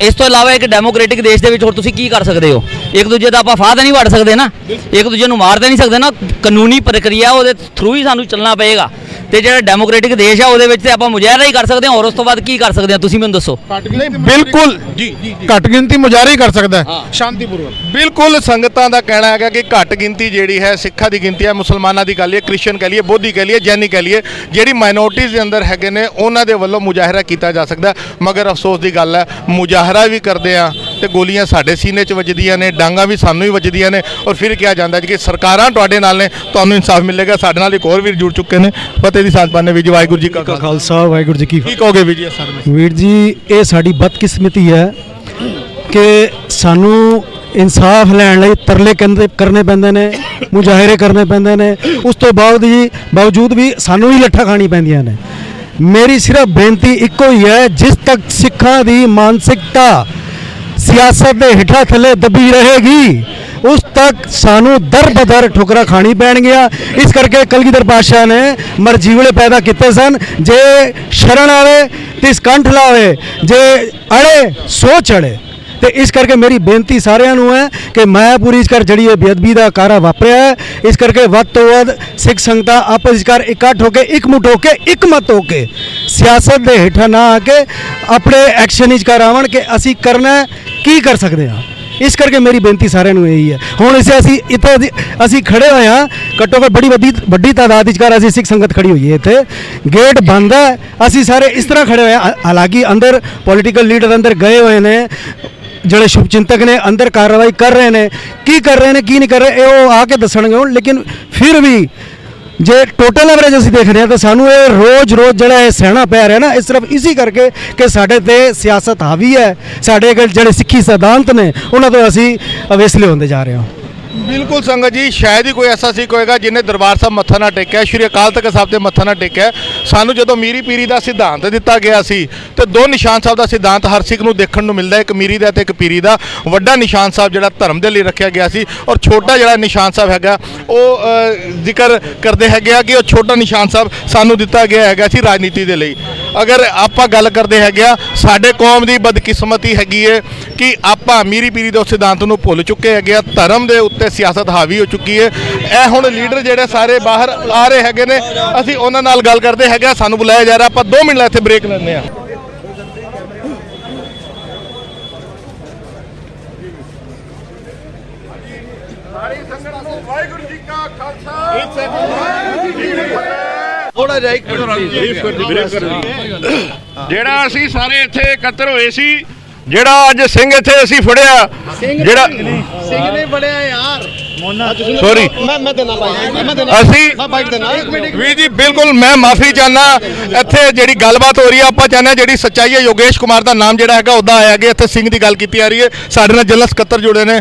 ਇਸ ਤੋਂ ਇਲਾਵਾ ਇੱਕ ਡੈਮੋਕ੍ਰੈਟਿਕ ਦੇਸ਼ ਦੇ ਵਿੱਚ ਹੋਰ ਤੁਸੀਂ ਕੀ ਕਰ ਸਕਦੇ ਹੋ? ਇੱਕ ਦੂਜੇ ਦਾ ਆਪਾਂ ਫਾਹ ਤਾਂ ਨਹੀਂ ਵੜ ਸਕਦੇ ਨਾ, ਇੱਕ ਦੂਜੇ ਨੂੰ ਮਾਰ ਤਾਂ ਨਹੀਂ ਸਕਦੇ ਨਾ। ਕਾਨੂੰਨੀ ਪ੍ਰਕਿਰਿਆ ਉਹਦੇ ਥਰੂ ਹੀ ਸਾਨੂੰ ਚੱਲਣਾ ਪਏਗਾ। ਤੇ ਜਿਹੜਾ ਡੈਮੋਕ੍ਰੈਟਿਕ ਦੇਸ਼ ਆ ਉਹਦੇ ਵਿੱਚ ਤੇ ਆਪਾਂ ਮੁਜ਼ਾਹਰਾ ਹੀ ਕਰ ਸਕਦੇ ਹਾਂ, ਔਰ ਉਸ ਤੋਂ ਬਾਅਦ ਕੀ ਕਰ ਸਕਦੇ ਹਾਂ ਤੁਸੀਂ ਮੈਨੂੰ ਦੱਸੋ। ਨਹੀਂ, ਬਿਲਕੁਲ ਜੀ, ਘੱਟ ਗਿਣਤੀ ਮੁਜ਼ਾਹਰਾ ਹੀ ਕਰ ਸਕਦਾ ਹੈ ਸ਼ਾਂਤੀਪੂਰਵਕ। ਬਿਲਕੁਲ ਸੰਗਤਾਂ ਦਾ ਕਹਿਣਾ ਹੈਗਾ ਕਿ ਘੱਟ ਗਿਣਤੀ ਜਿਹੜੀ ਹੈ ਸਿੱਖਾਂ ਦੀ ਗਿਣਤੀ ਹੈ, ਮੁਸਲਮਾਨਾਂ ਦੀ ਕਹਿ ਲਈਏ, ਕ੍ਰਿਸਚਨ ਕਹਿ ਲਈਏ, ਬੋਧੀ ਕਹਿ ਲਈਏ, ਜੈਨੀ ਕਹਿ ਲਈਏ, ਜਿਹੜੀ ਮਾਈਨੋਰਟੀਜ਼ ਦੇ ਅੰਦਰ ਹੈਗੇ ਨੇ ਉਹਨਾਂ ਦੇ ਵੱਲੋਂ ਮੁਜ਼ਾਹਰਾ ਕੀਤਾ ਜਾ ਸਕਦਾ। ਮਗਰ ਅਫਸੋਸ ਦੀ ਗੱਲ ਹੈ, ਮੁਜ਼ਾਹਰਾ ਵੀ ਕਰਦੇ ਆ ਤੇ ਗੋਲੀਆਂ ਸਾਡੇ ਸੀਨੇ 'ਚ ਵੱਜਦੀਆਂ ਨੇ, ਡਾਂਗਾਂ ਵੀ ਸਾਨੂੰ ਹੀ ਵੱਜਦੀਆਂ ਨੇ, ਔਰ ਫਿਰ ਕਿਹਾ ਜਾਂਦਾ ਕਿ ਸਰਕਾਰਾਂ ਤੁਹਾਡੇ ਨਾਲ ਨੇ, ਤੁਹਾਨੂੰ ਇਨਸਾਫ ਮਿਲੇਗਾ। ਸਾਡੇ ਨਾਲ ਇੱਕ ਹੋਰ ਵੀਰ ਜੁੜ ਚੁੱਕੇ ਨੇ, ਫਤਿਹ ਦੀ ਸਾਂਝ ਪਾਉਂਦੇ। ਵੀਰ ਜੀ, ਵਾਹਿਗੁਰੂ ਜੀ ਕਾ ਖਾਲਸਾ, ਵਾਹਿਗੁਰੂ ਜੀ ਕੀ ਕੀ ਕਹੋਗੇ ਵੀਰ ਜੀ? ਵੀਰ ਜੀ, ਇਹ ਸਾਡੀ ਬਦਕਿਸਮਤੀ ਹੈ ਕਿ ਸਾਨੂੰ ਇਨਸਾਫ ਲੈਣ ਲਈ ਤਰਲੇ ਕਰਨੇ ਪੈਂਦੇ ਨੇ, ਮੁਜ਼ਾਹਰੇ ਕਰਨੇ ਪੈਂਦੇ ਨੇ। ਉਸ ਤੋਂ ਬਾਵਜੂਦ ਵੀ ਸਾਨੂੰ ਹੀ ਲੱਠਾਂ ਖਾਣੀ ਪੈਂਦੀਆਂ ਨੇ। ਮੇਰੀ ਸਿਰਫ ਬੇਨਤੀ ਇੱਕੋ ਹੀ ਹੈ, ਜਿਸ ਤੱਕ ਸਿੱਖਾਂ ਦੀ ਮਾਨਸਿਕਤਾ ਸਿਆਸਤ ਦੇ ਹੇਠਾਂ ਥੱਲੇ ਦੱਬੀ ਰਹੇਗੀ, ਉਸ ਤੱਕ ਸਾਨੂੰ ਦਰ ਬਦਰ ਠੁਕਰਾਂ ਖਾਣੀ ਪੈਣਗੀਆਂ। ਇਸ ਕਰਕੇ ਕਲਗੀਧਰ ਪਾਤਸ਼ਾਹ ਨੇ ਮਰਜੀਵਲੇ ਪੈਦਾ ਕੀਤੇ ਸਨ, ਜੇ ਸ਼ਰਨ ਆਵੇ ਤਿਸ ਕੰਠ ਲਾਵੇ, ਜੇ ਅੜੇ ਸੋ ਚੜੇ। ਤੇ ਇਸ ਕਰਕੇ ਮੇਰੀ ਬੇਨਤੀ ਸਾਰਿਆਂ ਨੂੰ ਹੈ ਕਿ ਮਾਇਆਪੁਰੀ ਇਸ ਕਰ ਜਿਹੜੀ ਇਹ ਬੇਅਦਬੀ ਦਾ ਕਾਰਾ ਵਾਪਰਿਆ ਹੈ, ਇਸ ਕਰਕੇ ਵੱਧ ਤੋਂ ਵੱਧ ਸਿੱਖ ਸੰਗਤਾਂ ਆਪਸ ਵਿੱਚ ਇਕੱਠ ਹੋ ਕੇ, ਇਕਮੁੱਠ ਹੋ ਕੇ, ਇਕਮਤ ਹੋ ਕੇ, ਸਿਆਸਤ ਦੇ ਹੇਠਾਂ ਨਾ ਆ ਕੇ ਆਪਣੇ ਐਕਸ਼ਨ ਵਿੱਚ ਕਰ ਆਵਣ ਕਿ ਅਸੀਂ ਕਰਨਾ ਕੀ ਕਰ ਸਕਦੇ ਹਾਂ। ਇਸ ਕਰਕੇ ਮੇਰੀ ਬੇਨਤੀ ਸਾਰਿਆਂ ਨੂੰ ਇਹੀ ਹੈ। ਹੁਣ ਅਸੀਂ ਖੜੇ ਹੋਏ ਹਾਂ, ਘੱਟੋ ਘੱਟ ਬੜੀ ਵੱਡੀ ਤਾਦਾਦ ਵਿੱਚ ਅਸੀਂ ਸਿੱਖ ਸੰਗਤ ਖੜੀ ਹੋਈ ਹੈ। ਇੱਥੇ ਗੇਟ ਬੰਦ ਹੈ, ਅਸੀਂ ਸਾਰੇ ਇਸ ਤਰ੍ਹਾਂ ਖੜੇ ਹੋਏ ਹਾਂ। ਹਾਲਾਂਕਿ ਅੰਦਰ ਪੋਲੀਟੀਕਲ ਲੀਡਰ ਅੰਦਰ ਗਏ ਹੋਏ ਨੇ, ਜਿਹੜੇ ਸ਼ੁਭ ਚਿੰਤਕ ਨੇ ਅੰਦਰ ਕਾਰਵਾਈ ਕਰ ਰਹੇ ਨੇ, ਕੀ ਕਰ ਰਹੇ ਨੇ ਕੀ ਨਹੀਂ ਕਰ ਰਹੇ ਉਹ ਆ ਕੇ ਦੱਸਣਗੇ ਹੁਣ। ਲੇਕਿਨ ਫਿਰ ਵੀ ਜੇ ਟੋਟਲ ਐਵਰੇਜ ਅਸੀਂ ਦੇਖ ਰਹੇ ਹਾਂ ਤਾਂ ਸਾਨੂੰ ਇਹ ਰੋਜ਼ ਜਿਹੜਾ ਇਹ ਸਹਿਣਾ ਪੈ ਰਿਹਾ ਨਾ, ਇਹ ਸਿਰਫ ਇਸੇ ਕਰਕੇ ਕਿ ਸਾਡੇ ਤੇ ਸਿਆਸਤ ਹਾਵੀ ਹੈ, ਸਾਡੇ ਜਿਹੜੇ ਸਿੱਖੀ ਸਿਧਾਂਤ ਨੇ ਉਹਨਾਂ ਤੋਂ ਅਸੀਂ ਅਵੇਸਲੇ ਹੁੰਦੇ ਜਾ ਰਹੇ ਹਾਂ। ਬਿਲਕੁਲ ਸੰਗਤ ਜੀ, ਸ਼ਾਇਦ ਹੀ ਕੋਈ ਐਸਾ ਸਿੱਖ ਹੋਏਗਾ ਜਿਹਨੇ ਦਰਬਾਰ ਸਾਹਿਬ ਮੱਥਾ ਨਾ ਟੇਕਿਆ, ਸ਼੍ਰੀ ਅਕਾਲ ਤਖਤ ਸਾਹਿਬ ਤੇ ਮੱਥਾ ਨਾ ਟੇਕਿਆ। ਸਾਨੂੰ ਜਦੋਂ ਮੀਰੀ ਪੀਰੀ ਦਾ ਸਿਧਾਂਤ ਦਿੱਤਾ ਗਿਆ ਸੀ ਤੇ ਦੋ ਨਿਸ਼ਾਨ ਸਾਹਿਬ ਦਾ ਸਿਧਾਂਤ ਹਰ ਸਿੱਖ ਨੂੰ ਦੇਖਣ ਨੂੰ ਮਿਲਦਾ, ਇੱਕ ਮੀਰੀ ਦਾ ਤੇ ਇੱਕ ਪੀਰੀ ਦਾ। ਵੱਡਾ ਨਿਸ਼ਾਨ ਸਾਹਿਬ ਜਿਹੜਾ ਧਰਮ ਦੇ ਲਈ ਰੱਖਿਆ ਗਿਆ ਸੀ, ਔਰ ਛੋਟਾ ਜਿਹੜਾ ਨਿਸ਼ਾਨ ਸਾਹਿਬ ਹੈਗਾ ਉਹ ਜ਼ਿਕਰ ਕਰਦੇ ਹੈਗੇ ਆ ਕਿ ਉਹ ਛੋਟਾ ਨਿਸ਼ਾਨ ਸਾਹਿਬ ਸਾਨੂੰ ਦਿੱਤਾ ਗਿਆ ਹੈਗਾ ਸੀ ਰਾਜਨੀਤੀ ਦੇ ਲਈ। ਅਗਰ ਆਪਾਂ ਗੱਲ ਕਰਦੇ ਹੈਗੇ ਆ, ਸਾਡੇ ਕੌਮ ਦੀ ਬਦਕਿਸਮਤੀ ਹੈਗੀ ਹੈ ਕਿ ਆਪਾਂ ਮੀਰੀ ਪੀਰੀ ਦੇ ਸਿਧਾਂਤ ਨੂੰ ਭੁੱਲ ਚੁੱਕੇ ਹੈਗੇ ਆ, ਧਰਮ ਦੇ ਉੱਤੇ ਸਿਆਸਤ ਹਾਵੀ ਹੋ ਚੁੱਕੀ ਹੈ। ਇਹ ਹੁਣ ਲੀਡਰ ਜਿਹੜੇ ਸਾਰੇ ਬਾਹਰ ਆ ਰਹੇ ਹੈਗੇ ਨੇ, ਅਸੀਂ ਉਹਨਾਂ ਨਾਲ ਗੱਲ ਕਰਦੇ ਹੈਗੇ। ਸਾਨੂੰ ਬੁਲਾਇਆ ਜਾ ਰਿਹਾ, ਆਪਾਂ 2 ਮਿੰਟ ਇੱਥੇ ਬ੍ਰੇਕ ਲੈਂਦੇ ਆ। ਸਾਰੀ ਸੰਗਤ ਨੂੰ ਵਾਹਿਗੁਰੂ ਜੀ ਕਾ ਖਾਲਸਾ, ਥੋੜਾ ਜਿਹਾ ਇੱਕ ਜਿਹੜਾ ਅਸੀਂ ਸਾਰੇ ਇੱਥੇ ਇਕੱਤਰ ਹੋਏ ਸੀ, ਜਿਹੜਾ ਅੱਜ ਸਿੰਘ ਇੱਥੇ ਅਸੀਂ ਫੜਿਆ, ਜਿਹੜਾ ਸਿੰਘ ਨੇ ਫੜਿਆ ਯਾਰ, ਸੌਰੀ ਮੈਂ ਦੇਣਾ ਅਸੀਂ ਬਾਈਕ ਦੇਣਾ ਵੀਰ ਜੀ ਬਿਲਕੁਲ ਮੈਂ ਮਾਫੀ ਚਾਹਨਾ। ਇੱਥੇ ਜਿਹੜੀ ਗੱਲਬਾਤ ਹੋ ਰਹੀ ਹੈ ਆਪਾਂ ਚਾਹੁੰਦੇ ਹਾਂ ਜਿਹੜੀ ਸੱਚਾਈ ਹੈ ਯੋਗੇਸ਼ ਕੁਮਾਰ ਦਾ ਨਾਮ ਜਿਹੜਾ ਹੈਗਾ ਉਹਦਾ ਆਇਆ ਗਿਆ। ਇੱਥੇ ਸਿੰਘ ਦੀ ਗੱਲ ਕੀਤੀ ਆ ਰਹੀ ਹੈ। ਸਾਡੇ ਨਾਲ ਜਨਰਲ ਸਕੱਤਰ ਜੁੜੇ ਨੇ।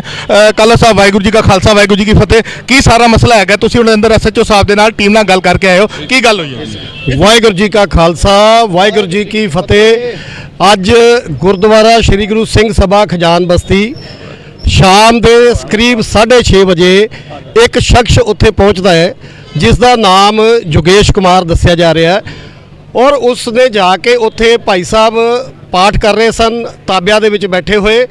ਕਾਲਾ ਸਾਹਿਬ ਵਾਹਿਗੁਰੂ ਜੀ ਕਾ ਖਾਲਸਾ ਵਾਹਿਗੁਰੂ ਜੀ ਕੀ ਫਤਿਹ। ਕੀ ਸਾਰਾ ਮਸਲਾ ਹੈਗਾ? ਤੁਸੀਂ ਹੁਣ ਅੰਦਰ ਐਸਐਚਓ ਸਾਹਿਬ ਦੇ ਨਾਲ ਟੀਮ ਨਾਲ ਗੱਲ ਕਰਕੇ ਆਏ ਹੋ, ਕੀ ਗੱਲ ਹੋਈ ਹੈ? ਵਾਹਿਗੁਰੂ ਜੀ ਕਾ ਖਾਲਸਾ ਵਾਹਿਗੁਰੂ ਜੀ ਕੀ ਫਤਿਹ। ਅੱਜ ਗੁਰਦੁਆਰਾ ਸ਼੍ਰੀ ਗੁਰੂ ਸਿੰਘ ਸਭਾ ਖਜਾਨ ਬਸਤੀ ਸ਼ਾਮ ਦੇ ਕਰੀਬ 6:30 ਵਜੇ ਇੱਕ ਸ਼ਖਸ ਉੱਥੇ ਪਹੁੰਚਦਾ ਹੈ ਜਿਸ ਦਾ ਨਾਮ ਯੋਗੇਸ਼ ਕੁਮਾਰ ਦੱਸਿਆ ਜਾ ਰਿਹਾ ਹੈ ਔਰ ਉਸ ਨੇ ਜਾ ਕੇ ਉੱਥੇ ਭਾਈ ਸਾਹਿਬ ਪਾਠ ਕਰ ਰਹੇ ਸਨ ਤਾਬਿਆਂ ਦੇ ਵਿੱਚ ਬੈਠੇ ਹੋਏ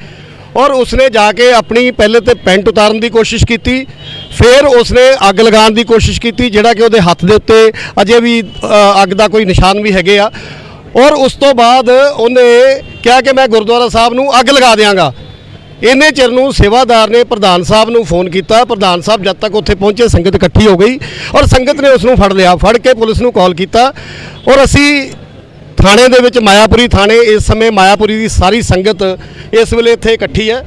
ਔਰ ਉਸਨੇ ਜਾ ਕੇ ਆਪਣੀ ਪਹਿਲੇ ਤੇ ਪੈਂਟ ਉਤਾਰਨ ਦੀ ਕੋਸ਼ਿਸ਼ ਕੀਤੀ, ਫਿਰ ਉਸਨੇ ਅੱਗ ਲਗਾਉਣ ਦੀ ਕੋਸ਼ਿਸ਼ ਕੀਤੀ ਜਿਹੜਾ ਕਿ ਉਹਦੇ ਹੱਥ ਦੇ ਉੱਤੇ ਅਜੇ ਵੀ ਅੱਗ ਦਾ ਕੋਈ ਨਿਸ਼ਾਨ ਵੀ ਹੈਗੇ ਆ ਔਰ ਉਸ ਤੋਂ ਬਾਅਦ ਉਹਨੇ ਕਿਹਾ ਕਿ ਮੈਂ ਗੁਰਦੁਆਰਾ ਸਾਹਿਬ ਨੂੰ ਅੱਗ ਲਗਾ ਦਿਆਂਗਾ। ਇੰਨੇ ਚਿਰ ਨੂੰ ਸੇਵਾਦਾਰ ਨੇ ਪ੍ਰਧਾਨ ਸਾਹਿਬ ਨੂੰ ਫੋਨ ਕੀਤਾ। ਪ੍ਰਧਾਨ ਸਾਹਿਬ ਜਦ ਤੱਕ ਉੱਥੇ ਪਹੁੰਚੇ ਸੰਗਤ ਇਕੱਠੀ ਹੋ ਗਈ ਔਰ ਸੰਗਤ ਨੇ ਉਸ ਨੂੰ ਫੜ ਲਿਆ। ਫੜ ਕੇ ਪੁਲਿਸ ਨੂੰ ਕਾਲ ਕੀਤਾ ਔਰ ਅਸੀਂ ਥਾਣੇ ਦੇ ਵਿੱਚ ਮਾਇਆਪੁਰੀ ਥਾਣੇ ਇਸ ਸਮੇਂ ਮਾਇਆਪੁਰੀ ਦੀ ਸਾਰੀ ਸੰਗਤ ਇਸ ਵੇਲੇ ਇੱਥੇ ਇਕੱਠੀ ਹੈ।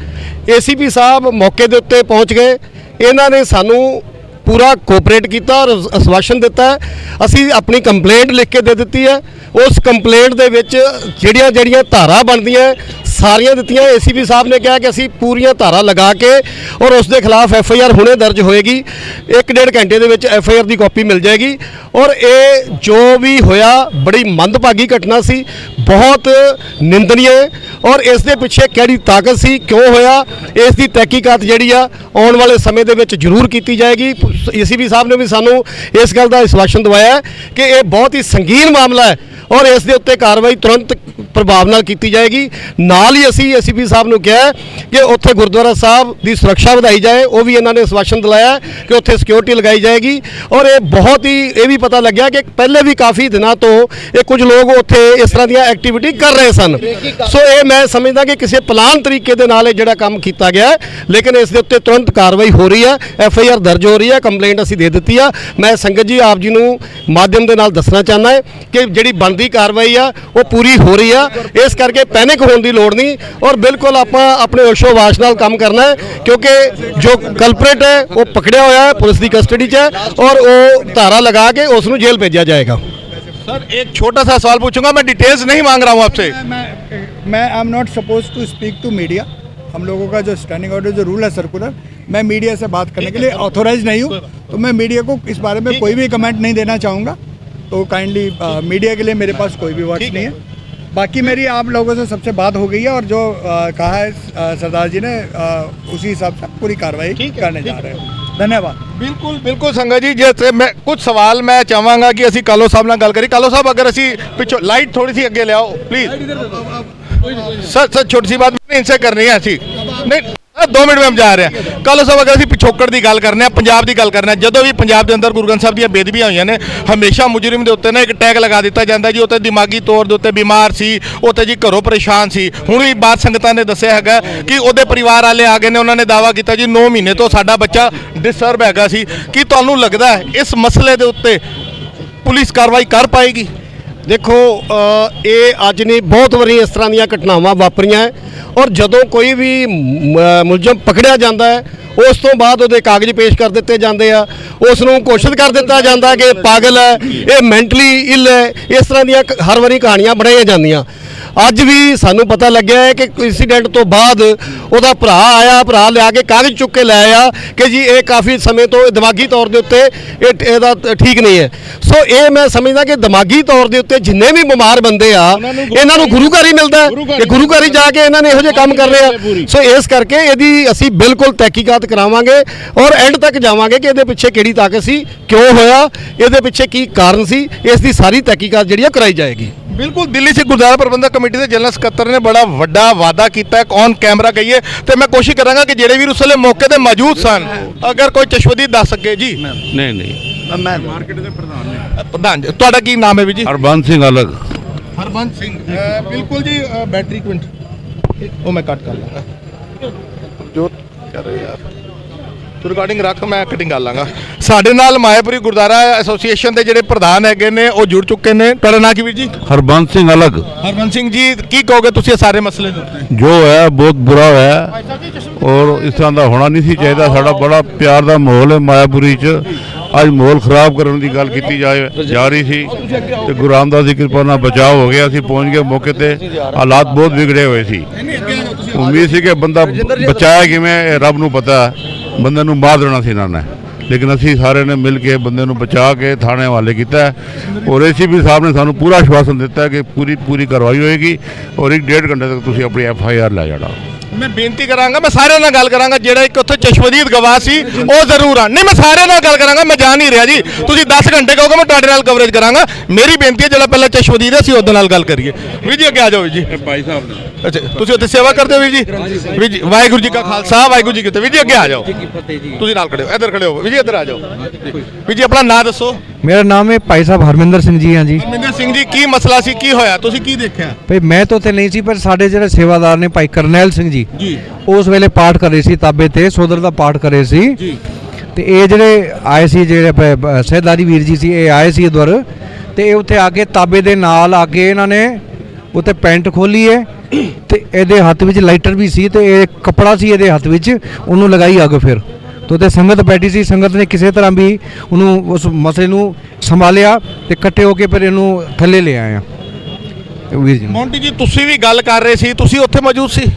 ਏਸੀਪੀ ਸਾਹਿਬ ਮੌਕੇ ਦੇ ਉੱਤੇ ਪਹੁੰਚ ਗਏ। ਇਹਨਾਂ ਨੇ ਸਾਨੂੰ ਪੂਰਾ ਕੋਆਪਰੇਟ ਕੀਤਾ ਔਰ ਆਸ਼ਵਾਸਨ ਦਿੱਤਾ ਹੈ। ਅਸੀਂ ਆਪਣੀ ਕੰਪਲੇਂਟ ਲਿਖ ਕੇ ਦੇ ਦਿੱਤੀ ਹੈ। ਉਸ ਕੰਪਲੇਂਟ ਦੇ ਵਿੱਚ ਜਿਹੜੀਆਂ ਧਾਰਾ ਬਣਦੀਆਂ ਸਾਰੀਆਂ ਦਿੱਤੀਆਂ। ਏਸੀਪੀ ਸਾਹਿਬ ਨੇ ਕਿਹਾ ਕਿ ਅਸੀਂ ਪੂਰੀਆਂ ਧਾਰਾ ਲਗਾ ਕੇ ਔਰ ਉਸ ਦੇ ਖਿਲਾਫ ਐਫਆਈਆਰ ਹੁਣੇ ਦਰਜ ਹੋਏਗੀ। 1-1.5 ਘੰਟੇ ਦੇ ਵਿੱਚ ਐਫਆਈਆਰ ਦੀ ਕਾਪੀ ਮਿਲ ਜਾਏਗੀ ਔਰ ਇਹ ਜੋ ਵੀ ਹੋਇਆ ਬੜੀ ਮੰਦਭਾਗੀ ਘਟਨਾ ਸੀ, ਬਹੁਤ ਨਿੰਦਨੀय ਔਰ ਇਸ ਦੇ ਪਿੱਛੇ ਕਿਹੜੀ ਤਾਕਤ ਸੀ, ਕਿਉਂ ਹੋਇਆ, ਇਸ ਦੀ ਤਹਿਕੀਕਾਤ ਜਿਹੜੀ ਆ ਆਉਣ ਵਾਲੇ ਸਮੇਂ ਦੇ ਵਿੱਚ ਜ਼ਰੂਰ ਕੀਤੀ ਜਾਏਗੀ। ਏਸੀਪੀ ਸਾਹਿਬ ਨੇ ਵੀ ਸਾਨੂੰ ਇਸ ਗੱਲ ਦਾ ਆਸ਼ਵਾਸਨ ਦਵਾਇਆ ਕਿ ਇਹ ਬਹੁਤ ਹੀ ਸੰਗੀਨ ਮਾਮਲਾ ਹੈ ਔਰ ਇਸ ਦੇ ਉੱਤੇ ਕਾਰਵਾਈ ਤੁਰੰਤ ਪ੍ਰਭਾਵ ਨਾਲ ਕੀਤੀ ਜਾਏਗੀ। ਨਾਲ ਹੀ ਅਸੀਂ ਏਸੀਪੀ ਸਾਹਿਬ ਨੂੰ ਕਿਹਾ ਕਿ ਉੱਥੇ ਗੁਰਦੁਆਰਾ ਸਾਹਿਬ ਦੀ ਸੁਰੱਖਿਆ ਵਧਾਈ ਜਾਏ। ਉਹ ਵੀ ਇਹਨਾਂ ਨੇ ਆਸ਼ਵਾਸਨ ਦਿਲਾਇਆ ਕਿ ਉੱਥੇ ਸਿਕਿਉਰਿਟੀ ਲਗਾਈ ਜਾਏਗੀ ਔਰ ਇਹ ਬਹੁਤ ਹੀ ਇਹ ਵੀ ਪਤਾ ਲੱਗਿਆ ਕਿ ਪਹਿਲੇ ਵੀ ਕਾਫੀ ਦਿਨਾਂ ਤੋਂ ਇਹ ਕੁਝ ਲੋਕ ਉੱਥੇ ਇਸ ਤਰ੍ਹਾਂ ਦੀਆਂ ਐਕਟੀਵਿਟੀ ਕਰ ਰਹੇ ਸਨ। ਸੋ ਇਹ ਮੈਂ ਸਮਝਦਾ ਕਿ ਕਿਸੇ ਪਲਾਨ ਤਰੀਕੇ ਦੇ ਨਾਲ ਇਹ ਜਿਹੜਾ ਕੰਮ ਕੀਤਾ ਗਿਆ ਹੈ, ਲੇਕਿਨ ਇਸ ਦੇ ਉੱਤੇ ਤੁਰੰਤ ਕਾਰਵਾਈ ਹੋ ਰਹੀ ਹੈ। ਐਫਆਈਆਰ ਦਰਜ ਹੋ ਰਹੀ ਹੈ, ਕੰਪਲੇਂਟ ਅਸੀਂ ਦੇ ਦਿੱਤੀ ਆ। ਮੈਂ ਸੰਗਤ ਜੀ ਆਪ ਜੀ ਨੂੰ ਮਾਧਿਅਮ ਦੇ ਨਾਲ ਦੱਸਣਾ ਚਾਹੁੰਦਾ ਹੈ ਕਿ ਜਿਹੜੀ ਬਣਦੀ ਕਾਰਵਾਈ ਆ ਉਹ ਪੂਰੀ ਹੋ ਰਹੀ ਆ। ਇਸ ਕਰਕੇ ਪੈਨਿਕ ਹੋਣ ਦੀ ਲੋੜ ਨਹੀਂ ਔਰ ਬਿਲਕੁਲ ਆਪਾਂ ਆਪਣੇ ਹੋਸ਼ੋ-ਹਵਾਸ ਨਾਲ ਕੰਮ ਕਰਨਾ ਹੈ ਕਿਉਂਕਿ ਜੋ ਕਲਪਰੇਟ ਹੈ ਉਹ ਪਕੜਿਆ ਹੋਇਆ ਹੈ, ਪੁਲਿਸ ਦੀ ਕਸਟਡੀ 'ਚ ਹੈ ਔਰ ਉਹ ਧਾਰਾ ਲਗਾ ਕੇ ਉਸ ਨੂੰ ਜੇਲ੍ਹ भेजा जाएगा। सर एक छोटा सा सवाल पूछूंगा, मैं डिटेल्स नहीं मांग रहा हूं आपसे। मैं I am not suppose to speak to media. हम लोगों का जो स्टैंडिंग ऑर्डर जो रूल है सर्कुलर, मैं मीडिया से बात करने के लिए ऑथोराइज नहीं हूँ, तो मैं मीडिया को इस बारे में कोई भी कमेंट नहीं देना चाहूँगा। तो काइंडली मीडिया के लिए मेरे पास कोई भी वर्ड्स नहीं है। बाकी मेरी आप लोगों से सबसे बात हो गई है और जो कहा है सरदार जी ने उसी हिसाब से पूरी कार्रवाई करने जा रहे हैं। धन्यवाद। बिल्कुल बिल्कुल संगत जी, जैसे मैं कुछ सवाल मैं चाहांगा कि असी कालो साहब नाल गल करी। कालो साहब अगर असी पिछो लाइट थोड़ी सी अगे ले आओ प्लीज। सर छोटी सी बात मैंने इनसे करनी है असी नहीं 2 मिनट में हम जा रहे हैं। कालो साहब अगर असी पिछोकड़ की गल करने पंजाब की गल करने, जो भी पंजाब के अंदर गुरु ग्रंथ साहब दी बेदबियां हुई ने हमेशा मुजरिम के उत्ते ना एक टैग लगा दिता जाता जी उत्ते दिमागी तौर के उत्ते बीमार सी, उत्ते जी घरों परेशान सी। हुण भी बात संगतां ने दस्सिया हैगा कि उहदे परिवार वाले आ गए ने, उन्होंने दावा किया जी 9 महीने तो साडा बच्चा डिस्टर्ब हैगा सी। की तुहानूं लगदा है इस मसले के उत्ते पुलिस कार्रवाई कर पाएगी? देखो ये अज नहीं बहुत वारी इस तरह ਦੀਆਂ ਘਟਨਾਵਾਂ ਵਾਪਰੀਆਂ ਔਰ ਜਦੋਂ ਕੋਈ ਵੀ ਮੁਲਜ਼ਮ ਪਕੜਿਆ ਜਾਂਦਾ ਹੈ ਉਸ ਤੋਂ ਬਾਅਦ ਉਹਦੇ ਕਾਗਜ਼ ਪੇਸ਼ ਕਰ ਦਿੱਤੇ ਜਾਂਦੇ ਆ, ਉਸ ਨੂੰ ਘੋਸ਼ਿਤ ਕਰ ਦਿੱਤਾ ਜਾਂਦਾ ਕਿ ਪਾਗਲ ਹੈ, ਇਹ ਮੈਂਟਲੀ ਇਲ ਹੈ। ਇਸ ਤਰ੍ਹਾਂ ਦੀਆਂ ਹਰ ਵਾਰੀ ਕਹਾਣੀਆਂ ਬਣਾਈਆਂ ਜਾਂਦੀਆਂ। ਅੱਜ ਵੀ ਸਾਨੂੰ ਪਤਾ ਲੱਗਿਆ ਹੈ ਕਿ ਇੰਸੀਡੈਂਟ ਤੋਂ ਬਾਅਦ ਉਹਦਾ ਭਰਾ ਆਇਆ, ਭਰਾ ਲਿਆ ਕੇ ਕਾਗਜ਼ ਚੁੱਕ ਕੇ ਲੈ ਆਇਆ ਕਿ ਜੀ ਇਹ ਕਾਫੀ ਸਮੇਂ ਤੋਂ ਦਿਮਾਗੀ ਤੌਰ ਦੇ ਉੱਤੇ ਇਹਦਾ ਠੀਕ ਨਹੀਂ ਹੈ। ਸੋ ਇਹ ਮੈਂ ਸਮਝਦਾ ਕਿ ਦਿਮਾਗੀ ਤੌਰ ਦੇ ਉੱਤੇ ਜਿੰਨੇ ਵੀ ਬਿਮਾਰ ਬੰਦੇ ਆ ਇਹਨਾਂ ਨੂੰ ਗੁਰੂ ਘਰ ਹੀ ਮਿਲਦਾ ਹੈ ਕਿ ਗੁਰੂ ਘਰ ਹੀ ਜਾ ਕੇ ਇਹਨਾਂ ਨੇ ਇਹੋ ਜਿਹੇ ਕੰਮ ਕਰ ਰਹੇ ਆ। ਸੋ ਇਸ ਕਰਕੇ ਇਹਦੀ ਅਸੀਂ ਬਿਲਕੁਲ ਤਹਿਕੀਕਾਤ ਕਰਾਵਾਂਗੇ ਔਰ ਐਂਡ ਤੱਕ ਜਾਵਾਂਗੇ ਕਿ ਇਹਦੇ ਪਿੱਛੇ ਕਿਹੜੀ ਤਾਕਤ ਸੀ, ਕਿਉਂ ਹੋਇਆ, ਇਹਦੇ ਪਿੱਛੇ ਕੀ ਕਾਰਨ ਸੀ, ਇਸ ਦੀ ਸਾਰੀ ਤਹਿਕੀਕਾਤ ਜਿਹੜੀ ਆ ਕਰਾਈ ਜਾਏਗੀ। बिल्कुल दिल्ली से गुरुद्वारा प्रबंधक कमेटी के जनरल सकत्तर ने बड़ा वड्डा वादा किया है, ऑन कैमरा कहिए तो मैं कोशिश करांगा कि जेडे भी उस वेले मौके ते मौजूद सन अगर कोई चश्मदीद दस सके जी। नहीं मैं मार्केट के प्रधान तुहाडा की नाम है जी? हरबंस सिंह अलग। हरबंस सिंह बिल्कुल जी। बैटरी एक मिनट वो मैं कट कर लूँगा जो कर रहे यार ਤੂੰ ਰਿਕਾਰਡਿੰਗ ਰੱਖ, ਮੈਂ ਕਟਿੰਗ ਕਰ ਲਾਂਗਾ। ਸਾਡੇ ਨਾਲ ਮਾਇਆਪੁਰੀ ਗੁਰਦੁਆਰਾ ਐਸੋਸੀਏਸ਼ਨ ਦੇ ਜਿਹੜੇ ਪ੍ਰਧਾਨ ਹੈਗੇ ਨੇ ਉਹ ਜੁੜ ਚੁੱਕੇ ਨੇ। ਤੁਹਾਡਾ ਨਾਂ ਕੀ ਵੀਰ ਜੀ? ਹਰਬੰਸ ਸਿੰਘ ਅਲੱਗ। ਹਰਮਨ ਸਿੰਘ ਜੀ, ਕੀ ਕਹੋਗੇ ਤੁਸੀਂ ਇਹ ਸਾਰੇ ਮਸਲੇ ਦੇ ਉੱਤੇ? ਜੋ ਹੈ ਬਹੁਤ ਬੁਰਾ ਹੋਇਆ ਔਰ ਇਸ ਤਰ੍ਹਾਂ ਦਾ ਹੋਣਾ ਨਹੀਂ ਸੀ ਚਾਹੀਦਾ। ਸਾਡਾ ਬੜਾ ਪਿਆਰ ਦਾ ਮਾਹੌਲ ਹੈ ਮਾਇਆਪੁਰੀ 'ਚ, ਅੱਜ ਮਾਹੌਲ ਖਰਾਬ ਕਰਨ ਦੀ ਗੱਲ ਕੀਤੀ ਜਾ ਰਹੀ ਸੀ ਤੇ ਗੁਰੂ ਰਾਮਦਾਸ ਦੀ ਕਿਰਪਾ ਨਾਲ ਬਚਾਅ ਹੋ ਗਿਆ। ਅਸੀਂ ਪਹੁੰਚ ਗਏ ਮੌਕੇ ਤੇ, ਹਾਲਾਤ ਬਹੁਤ ਵਿਗੜੇ ਹੋਏ ਸੀ। ਉਮੀਦ ਸੀ ਕਿ ਬੰਦਾ ਬਚਾਇਆ ਕਿਵੇਂ, ਇਹ ਰੱਬ ਨੂੰ ਪਤਾ। ਬੰਦੇ ਨੂੰ ਮਾਰ ਦੇਣਾ ਸੀ ਇਹਨਾਂ ਨੇ, ਲੇਕਿਨ ਅਸੀਂ ਸਾਰਿਆਂ ਨੇ ਮਿਲ ਕੇ ਬੰਦੇ ਨੂੰ ਬਚਾ ਕੇ ਥਾਣੇ ਹਵਾਲੇ ਕੀਤਾ ਔਰ ACP ਸਾਹਿਬ ਨੇ ਸਾਨੂੰ ਪੂਰਾ ਆਸ਼ਵਾਸਨ ਦਿੱਤਾ ਕਿ ਪੂਰੀ ਕਾਰਵਾਈ ਹੋਏਗੀ ਔਰ 1.5 ਘੰਟੇ ਤੱਕ ਤੁਸੀਂ ਆਪਣੀ FIR ਲੈ ਜਾਣਾ। ਮੈਂ ਬੇਨਤੀ ਕਰਾਂਗਾ, ਮੈਂ ਸਾਰਿਆਂ ਨਾਲ ਗੱਲ ਕਰਾਂਗਾ, ਜਿਹੜਾ ਇੱਕ ਉੱਥੇ ਚਸ਼ਮਦੀਦ ਗਵਾਹ ਸੀ ਉਹ ਜ਼ਰੂਰ ਆ। ਨਹੀਂ, ਮੈਂ ਸਾਰਿਆਂ ਨਾਲ ਗੱਲ ਕਰਾਂਗਾ, ਮੈਂ ਜਾ ਨਹੀਂ ਰਿਹਾ ਜੀ। ਤੁਸੀਂ 10 ਘੰਟੇ ਕਹੋਗੇ, ਮੈਂ ਤੁਹਾਡੇ ਨਾਲ ਕਵਰੇਜ ਕਰਾਂਗਾ। ਮੇਰੀ ਬੇਨਤੀ ਹੈ ਜਿਹੜਾ ਪਹਿਲਾਂ ਚਸ਼ਮਦੀਦ ਹੈ ਅਸੀਂ ਉਹਦੇ ਨਾਲ ਗੱਲ ਕਰੀਏ। ਵੀਰ ਜੀ ਅੱਗੇ ਆ ਜਾਓ ਜੀ। ਭਾਈ ਸਾਹਿਬ ਨੇ ਅੱਛਾ, ਤੁਸੀਂ ਉੱਥੇ ਸੇਵਾ ਕਰਦੇ ਹੋ ਵੀਰ ਜੀ? ਵੀਰ ਜੀ ਵਾਹਿਗੁਰੂ ਜੀ ਕਾ ਖਾਲਸਾ ਵਾਹਿਗੁਰੂ ਜੀ ਕੀ ਫਤਿਹ। ਵੀਰ ਜੀ ਅੱਗੇ ਆ ਜਾਓ, ਤੁਸੀਂ ਨਾਲ ਖੜੇ ਹੋ, ਇੱਧਰ ਖੜੇ ਹੋ ਵੀਰ ਜੀ, ਇੱਧਰ ਆ ਜਾਓ। ਵੀਰ ਜੀ ਆਪਣਾ ਨਾਂ ਦੱਸੋ। मेरा नाम है भाई साहब हरमिंदर सिंह जी। हाँ जी, ਹਰਮਿੰਦਰ ਸਿੰਘ ਜੀ, ਕੀ ਮਸਲਾ ਸੀ, ਕੀ ਹੋਇਆ, ਤੁਸੀਂ ਕੀ ਦੇਖਿਆ? भाई मैं तो उत्थे नहीं सी, पर साडे ਜਿਹੜੇ ਸੇਵਾਦਾਰ ਨੇ ਭਾਈ ਕਰਨੈਲ ਸਿੰਘ ਜੀ ਉਸ ਵੇਲੇ ਪਾਠ ਕਰ ਰਹੇ ਸੀ ਤਾਬੇ ਤੇ, ਸੋਦਰ ਦਾ ਪਾਠ ਕਰ ਰਹੇ ਸੀ ਤੇ ਇਹ ਜਿਹੜੇ ਆਏ ਸੀ, ਜਿਹੜੇ ਸਹਿਦਾਰੀ ਵੀਰ ਜੀ ਸੀ, ਇਹ ਆਏ ਸੀ ਉਧਰ ਤੇ ਇਹ ਉੱਥੇ ਆ ਕੇ ਤਾਬੇ ਦੇ ਨਾਲ ਆ ਕੇ ਇਹਨਾਂ ਨੇ ਉੱਥੇ ਪੈਂਟ ਖੋਲੀ ਹੈ ਤੇ ਇਹਦੇ ਹੱਥ ਵਿੱਚ ਲਾਈਟਰ ਵੀ ਸੀ ਤੇ ਇਹ ਕੱਪੜਾ ਸੀ ਇਹਦੇ ਹੱਥ ਵਿੱਚ, ਉਹਨੂੰ ਲਗਾਈ ਅੱਗ। ਫਿਰ तो ते संगत बैठी सी, संगत ने किसी तरह भी उन्होंने उस मसले नूं संभालिया ते इकट्ठे होके फिर इनू थल्ले ले आए वीर जी। ਮੋਂਟੀ ਜੀ, ਤੁਸੀਂ ਵੀ ਗੱਲ ਕਰ ਰਹੇ ਸੀ, ਤੁਸੀਂ ਉੱਥੇ ਮੌਜੂਦ ਸੀ?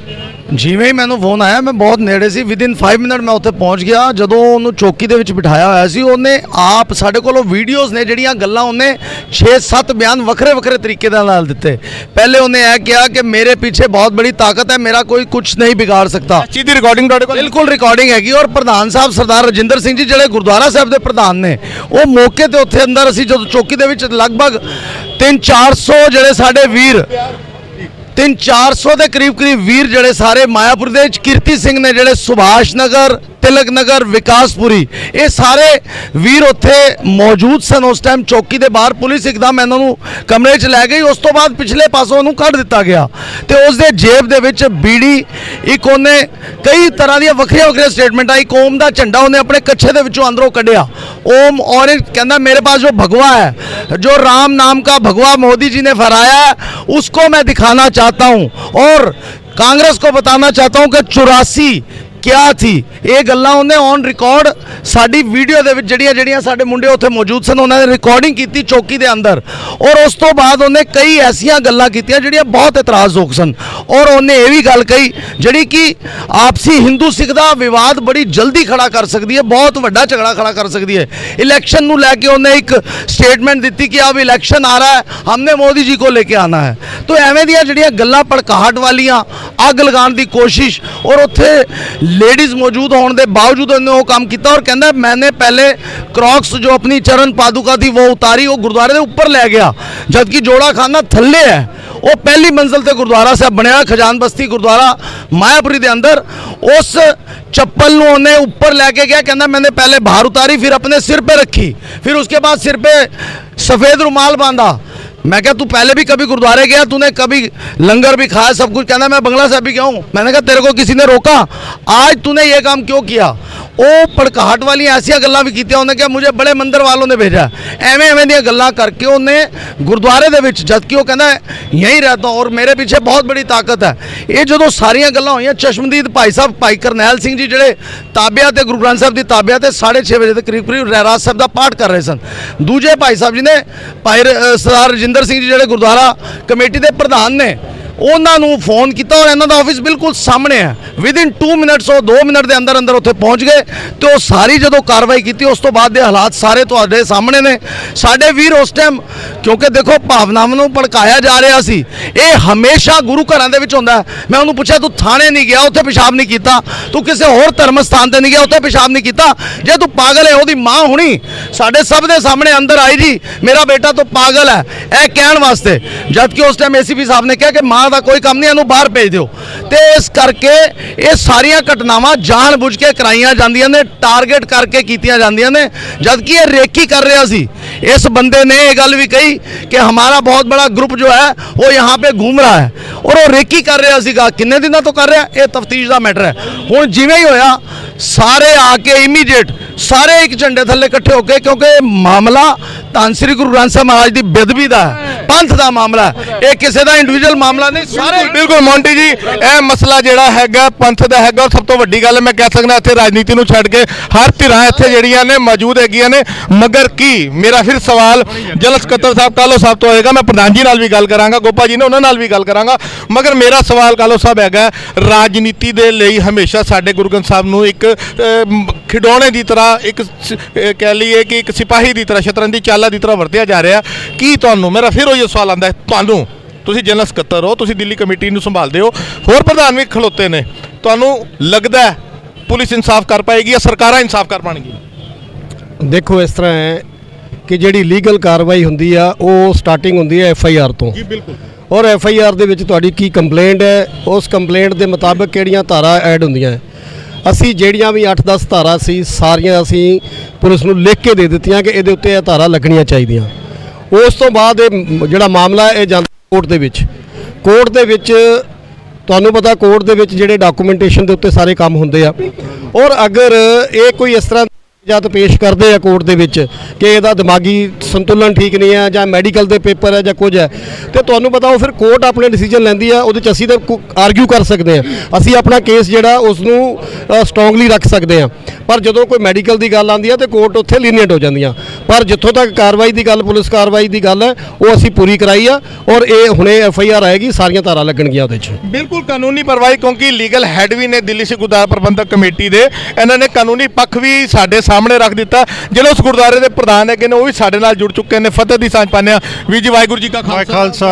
ਜਿਵੇਂ ਹੀ ਮੈਨੂੰ ਫੋਨ ਆਇਆ ਮੈਂ ਬਹੁਤ ਨੇੜੇ ਸੀ, ਵਿਦਿਨ 5 ਮਿੰਟ ਮੈਂ ਉੱਥੇ ਪਹੁੰਚ ਗਿਆ। ਜਦੋਂ ਉਹਨੂੰ ਚੌਕੀ ਦੇ ਵਿੱਚ ਬਿਠਾਇਆ ਹੋਇਆ ਸੀ, ਉਹਨੇ ਆਪ ਸਾਡੇ ਕੋਲੋਂ ਵੀਡੀਓਜ਼ ਨੇ ਜਿਹੜੀਆਂ ਗੱਲਾਂ ਉਹਨੇ 6-7 ਬਿਆਨ ਵੱਖਰੇ ਵੱਖਰੇ ਤਰੀਕੇ ਦੇ ਨਾਲ ਦਿੱਤੇ। ਪਹਿਲੇ ਉਹਨੇ ਇਹ ਕਿਹਾ ਕਿ ਮੇਰੇ ਪਿੱਛੇ ਬਹੁਤ ਬੜੀ ਤਾਕਤ ਹੈ, ਮੇਰਾ ਕੋਈ ਕੁਝ ਨਹੀਂ ਵਿਗਾੜ ਸਕਦਾ। ਚੀਜ਼ ਦੀ ਰਿਕਾਰਡਿੰਗ ਤੁਹਾਡੇ ਕੋਲ? ਬਿਲਕੁਲ ਰਿਕਾਰਡਿੰਗ ਹੈਗੀ। ਔਰ ਪ੍ਰਧਾਨ ਸਾਹਿਬ ਸਰਦਾਰ ਰਜਿੰਦਰ ਸਿੰਘ ਜੀ ਜਿਹੜੇ ਗੁਰਦੁਆਰਾ ਸਾਹਿਬ ਦੇ ਪ੍ਰਧਾਨ ਨੇ, ਉਹ ਮੌਕੇ ਤੇ ਉੱਥੇ ਅੰਦਰ ਅਸੀਂ ਜਦੋਂ ਚੌਕੀ ਦੇ ਵਿੱਚ ਲਗਭਗ 300-400 ਜਿਹੜੇ ਸਾਡੇ ਵੀਰ 300-400 ਦੇ ਕਰੀਬ ਵੀਰ ਜਿਹੜੇ ਸਾਰੇ ਮਾਇਆਪੁਰ ਦੇ ਵਿੱਚ, ਕੀਰਤੀ ਸਿੰਘ ਨੇ ਜਿਹੜੇ ਸੁਭਾਸ਼ ਨਗਰ, ਤਿਲਕ ਨਗਰ, ਵਿਕਾਸਪੁਰੀ, ਇਹ ਸਾਰੇ ਵੀਰ ਉੱਥੇ ਮੌਜੂਦ ਸਨ ਉਸ ਟਾਈਮ ਚੌਕੀ ਦੇ ਬਾਹਰ। ਪੁਲਿਸ ਇੱਕਦਮ ਇਹਨਾਂ ਨੂੰ ਕਮਰੇ 'ਚ ਲੈ ਗਈ। ਉਸ ਤੋਂ ਬਾਅਦ ਪਿਛਲੇ ਪਾਸੋਂ ਉਹਨੂੰ ਕੱਢ ਦਿੱਤਾ ਗਿਆ ਤੇ ਉਸ ਦੇ ਜੇਬ ਦੇ ਵਿੱਚ ਬੀੜੀ, ਇੱਕ ਉਹਨੇ ਕਈ ਤਰ੍ਹਾਂ ਦੀਆਂ ਵੱਖਰੀਆਂ ਸਟੇਟਮੈਂਟਾਂ, ਇੱਕ ਓਮ ਦਾ ਝੰਡਾ ਉਹਨੇ ਆਪਣੇ ਕੱਛੇ ਦੇ ਵਿੱਚੋਂ ਅੰਦਰੋਂ ਕੱਢਿਆ। ओम और कहना मेरे पास जो भगवा है, जो राम नाम का भगवा मोदी जी ने फहराया है, उसको मैं दिखाना चाहता हूं और कांग्रेस को बताना चाहता हूं कि 84 क्या थी। ये गल्लां उन्हें ऑन रिकॉर्ड साडी वीडियो दे विच जड़ियां साडे मुंडे उत्थे मौजूद सन, उन्होंने रिकॉर्डिंग की चौकी दे अंदर और उस तो बाद उन्हें कई ऐसियां गल्लां कीतियां जड़ियां बहुत इतराजयोग सन। और उन्हें ये भी गल कही जिहड़ी कि आपसी हिंदू सिख दा विवाद बड़ी जल्दी खड़ा कर सकती है, बहुत वड्डा झगड़ा खड़ा कर सकती है। इलैक्शन नूं लैके उन्हें एक स्टेटमेंट दी कि अब इलैक्शन आ रहा है, हमने मोदी जी को लेके आना है। तो एवें दियां जड़ियां गल्लां भड़काहट वालियां, अग लगाने की कोशिश, और उत्थे लेडीज़ मौजूद होने के बावजूद उन्होंने वो काम किया और कहना मैंने पहले क्रॉक्स जो अपनी चरण पादुका थी वो उतारी, वो गुरुद्वारे के ऊपर ले गया, जबकि जोड़ा खाना थल्ले है। वो पहली मंजिल से गुरुद्वारा साहब बनया खजान बस्ती गुरुद्वारा मायापुरी के अंदर। उस चप्पल उन्हें ऊपर लेके गया, कहना मैंने पहले बाहर उतारी, फिर अपने सिर पे रखी, फिर उसके बाद सिर पे सफ़ेद रुमाल बांधा। मैं क्या तू पहले भी कभी गुरुद्वारे गया, तूने कभी लंगर भी खाया, सब कुछ? कहना मैं बंगला साहब भी गया हूँ। मैंने कहा तेरे को किसी ने रोका? आज तूने ये काम क्यों किया? वो भड़काहट वाली ऐसिया गल्लां भी कीतियां। उन्हें क्या मुझे बड़े मंदिर वालों ने भेजा, एवें दियां गल्लां करके उन्हें गुरुद्वारे दे विच, जबकि वो कहना यहीं रहता हूं और मेरे पीछे बहुत बड़ी ताकत है। ये जो सारियां गल्लां होईयां, चश्मदीद भाई साहब भाई करनैल सिंह जी जिहड़े ताबिया ते गुरु ग्रंथ साहब की ताबिया ते 6:30 बजे के करीब रहरास साहब का पाठ कर रहे सन। दूजे भाई साहब जी ने भाई सरदार रजिंदर सिंह जी जिहड़े गुरुद्वारा कमेटी के प्रधान ने, उन्होंने फोन किया और इन्हों का ऑफिस बिल्कुल सामने है। विदिन 2 मिनट्स 2 मिनट के अंदर अंदर उत्थे पहुँच गए तो सारी जो कार्रवाई की उस तो बाद के हालात सारे तुहाडे सामने ने। साडे वीर उस टाइम, क्योंकि देखो भावनावां नूं भड़काया जा रहा सी, ये हमेशा गुरु घरां दे विच हुंदा है। मैं उन्होंने पूछा तू थाने नहीं गया, उत्थे पेशाब नहीं किया, तू किसी होर धर्म स्थान ते नहीं गया, उत्थे पेशाब नहीं किया, जे तू पागल है ओहदी माँ हुणी साडे सब दे सामने अंदर आई जी मेरा बेटा तो पागल है, यह कहण वास्ते, जबकि उस टाइम ACP साहब ने कहा कि माँ ਇਹਨਾਂ ਦਾ ਕੋਈ ਕੰਮ ਨਹੀਂ, ਇਹਨੂੰ ਬਾਹਰ ਭੇਜ ਦਿਓ। ਤੇ ਇਸ ਕਰਕੇ ਇਹ ਸਾਰੀਆਂ ਘਟਨਾਵਾਂ ਜਾਣ-ਬੁੱਝ ਕੇ ਕਰਾਈਆਂ ਜਾਂਦੀਆਂ ਨੇ, ਟਾਰਗੇਟ ਕਰਕੇ ਕੀਤੀਆਂ ਜਾਂਦੀਆਂ ਨੇ, जबकि ये रेकी कर रहा सी। इस बंदे ने ये गल भी कही कि हमारा बहुत बड़ा ग्रुप जो है वो यहाँ पे घूम रहा है और वो रेकी कर रहा सीगा। किन्ने दिनों तो कर रहा, ये तफ्तीश का मैटर है। हुण जिवें ही होया सारे आके इमीडिएट सारे एक झंडे थल्ले इकट्ठे होके, क्योंकि मामला धन श्री गुरु ग्रंथ साहिब महाराज की बेदबी का है, पंथ का मामला है, ये किसी का इंडिविजुअल मामला नहीं। सारे बिल्कुल मोंटी जी, यह मसला जिहड़ा हैगा पंथ दा हैगा। और सब तो वड्डी गल मैं कह सकदा इत्थे राजनीति नूं छड्ड के हर धिरां इत्थे जिहड़ियां ने मौजूद हैगियां ने। मगर की मेरा फिर सवाल जनरल सकत्तर साहब कालो साहब तो होएगा, मैं प्रधान जी नाल भी गल करांगा, गोपा जी ने उन्हां नाल भी गल करांगा। मगर मेरा सवाल कालो साहब हैगा, राजनीति दे लई हमेशा साडे गुरु ग्रंथ साहब नूं एक खिडौणे की तरह, एक कह लीए कि एक सिपाही की तरह, शतरंज की चाला की तरह वरतिया जा रहा। की तुहानूं, मेरा फिर वही सवाल आंदा है, तुहानूं तुसीं जनरल सकत्तर हो, तुसीं दिल्ली कमेटी नूं संभालदे हो, होर प्रधान भी खलोते ने, तुहानूं लगदा है पुलिस इंसाफ कर पाएगी या सरकारां इंसाफ कर पाएंगी? देखो इस तरह है कि ਜਿਹੜੀ ਲੀਗਲ ਕਾਰਵਾਈ ਹੁੰਦੀ ਆ ਉਹ ਸਟਾਰਟਿੰਗ ਹੁੰਦੀ ਹੈ FIR ਤੋਂ जी बिल्कुल। ਔਰ FIR ਦੇ ਵਿੱਚ ਤੁਹਾਡੀ ਕੀ ਕੰਪਲੇਂਟ ਹੈ, ਉਸ ਕੰਪਲੇਂਟ ਦੇ ਮੁਤਾਬਕ ਕਿਹੜੀਆਂ ਧਾਰਾ ਐਡ ਹੁੰਦੀਆਂ ਹੈ। ਅਸੀਂ ਜਿਹੜੀਆਂ ਵੀ 8-10 ਧਾਰਾ ਸੀ ਸਾਰੀਆਂ ਅਸੀਂ ਪੁਲਿਸ ਨੂੰ ਲਿਖ ਕੇ ਦੇ ਦਿੱਤੀਆਂ ਕਿ ਇਹਦੇ ਉੱਤੇ ਇਹ ਧਾਰਾ ਲੱਗਣੀਆਂ ਚਾਹੀਦੀਆਂ। ਉਸ ਤੋਂ ਬਾਅਦ ਇਹ ਜਿਹੜਾ ਮਾਮਲਾ ਇਹ ਜਾਂਦਾ ਕੋਰਟ ਦੇ ਵਿੱਚ। ਕੋਰਟ ਦੇ ਵਿੱਚ ਤੁਹਾਨੂੰ ਪਤਾ ਕੋਰਟ ਦੇ ਵਿੱਚ ਜਿਹੜੇ ਡਾਕੂਮੈਂਟੇਸ਼ਨ ਦੇ ਉੱਤੇ ਸਾਰੇ ਕੰਮ ਹੁੰਦੇ ਆ। ਔਰ ਅਗਰ ਇਹ ਕੋਈ ਇਸ ਤਰ੍ਹਾਂ ਜਦ ਪੇਸ਼ ਕਰਦੇ ਆ ਕੋਰਟ ਦੇ ਵਿੱਚ ਕਿ ਇਹਦਾ ਦਿਮਾਗੀ ਸੰਤੁਲਨ ਠੀਕ ਨਹੀਂ ਹੈ ਜਾਂ ਮੈਡੀਕਲ ਦੇ ਪੇਪਰ ਹੈ ਜਾਂ ਕੁਝ ਹੈ, ਤੇ ਤੁਹਾਨੂੰ ਪਤਾ ਉਹ ਫਿਰ ਕੋਰਟ ਆਪਣੇ ਡਿਸੀਜਨ ਲੈਂਦੀ ਆ। ਉਹਦੇ 'ਚ ਅਸੀਂ ਤਾਂ ਆਰਗਿਊ ਕਰ ਸਕਦੇ ਹਾਂ, ਅਸੀਂ ਆਪਣਾ ਕੇਸ ਜਿਹੜਾ ਉਸ ਨੂੰ ਸਟਰੋਂਗਲੀ ਰੱਖ ਸਕਦੇ ਹਾਂ। ਪਰ ਜਦੋਂ ਕੋਈ ਮੈਡੀਕਲ ਦੀ ਗੱਲ ਆਉਂਦੀ ਹੈ ਤੇ ਕੋਰਟ ਉੱਥੇ ਲੀਨੀਅੰਟ ਹੋ ਜਾਂਦੀਆਂ। ਪਰ ਜਿੱਥੋਂ ਤੱਕ ਕਾਰਵਾਈ ਦੀ ਗੱਲ, ਪੁਲਿਸ ਕਾਰਵਾਈ ਦੀ ਗੱਲ ਹੈ, ਉਹ ਅਸੀਂ ਪੂਰੀ ਕਰਾਈ ਆ ਔਰ ਇਹ ਹੁਣੇ FIR ਆਏਗੀ, ਸਾਰੀਆਂ ਧਾਰਾ ਲੱਗਣਗੀਆਂ ਉਹਦੇ 'ਚ। बिल्कुल कानूनी कार्रवाई, क्योंकि लीगल हैड भी ने दिल्ली सिख गुरुद्वारा प्रबंधक कमेटी दे, इन्होंने कानूनी पक्ष भी साडे सामने रख दिता। ਜਿਹੜੇ ਉਸ ਗੁਰਦੁਆਰੇ ਦੇ ਪ੍ਰਧਾਨ ਹੈਗੇ ਨੇ ਉਹ ਵੀ ਸਾਡੇ ਨਾਲ ਜੁੜ ਚੁੱਕੇ ਨੇ। ਫਤਿਹ ਦੀ ਸਾਂਝ ਪਾਉਂਦੇ ਆ। ਵੀਰ ਜੀ ਵਾਹਿਗੁਰੂ ਜੀ ਕਾ ਖਾਲਸਾ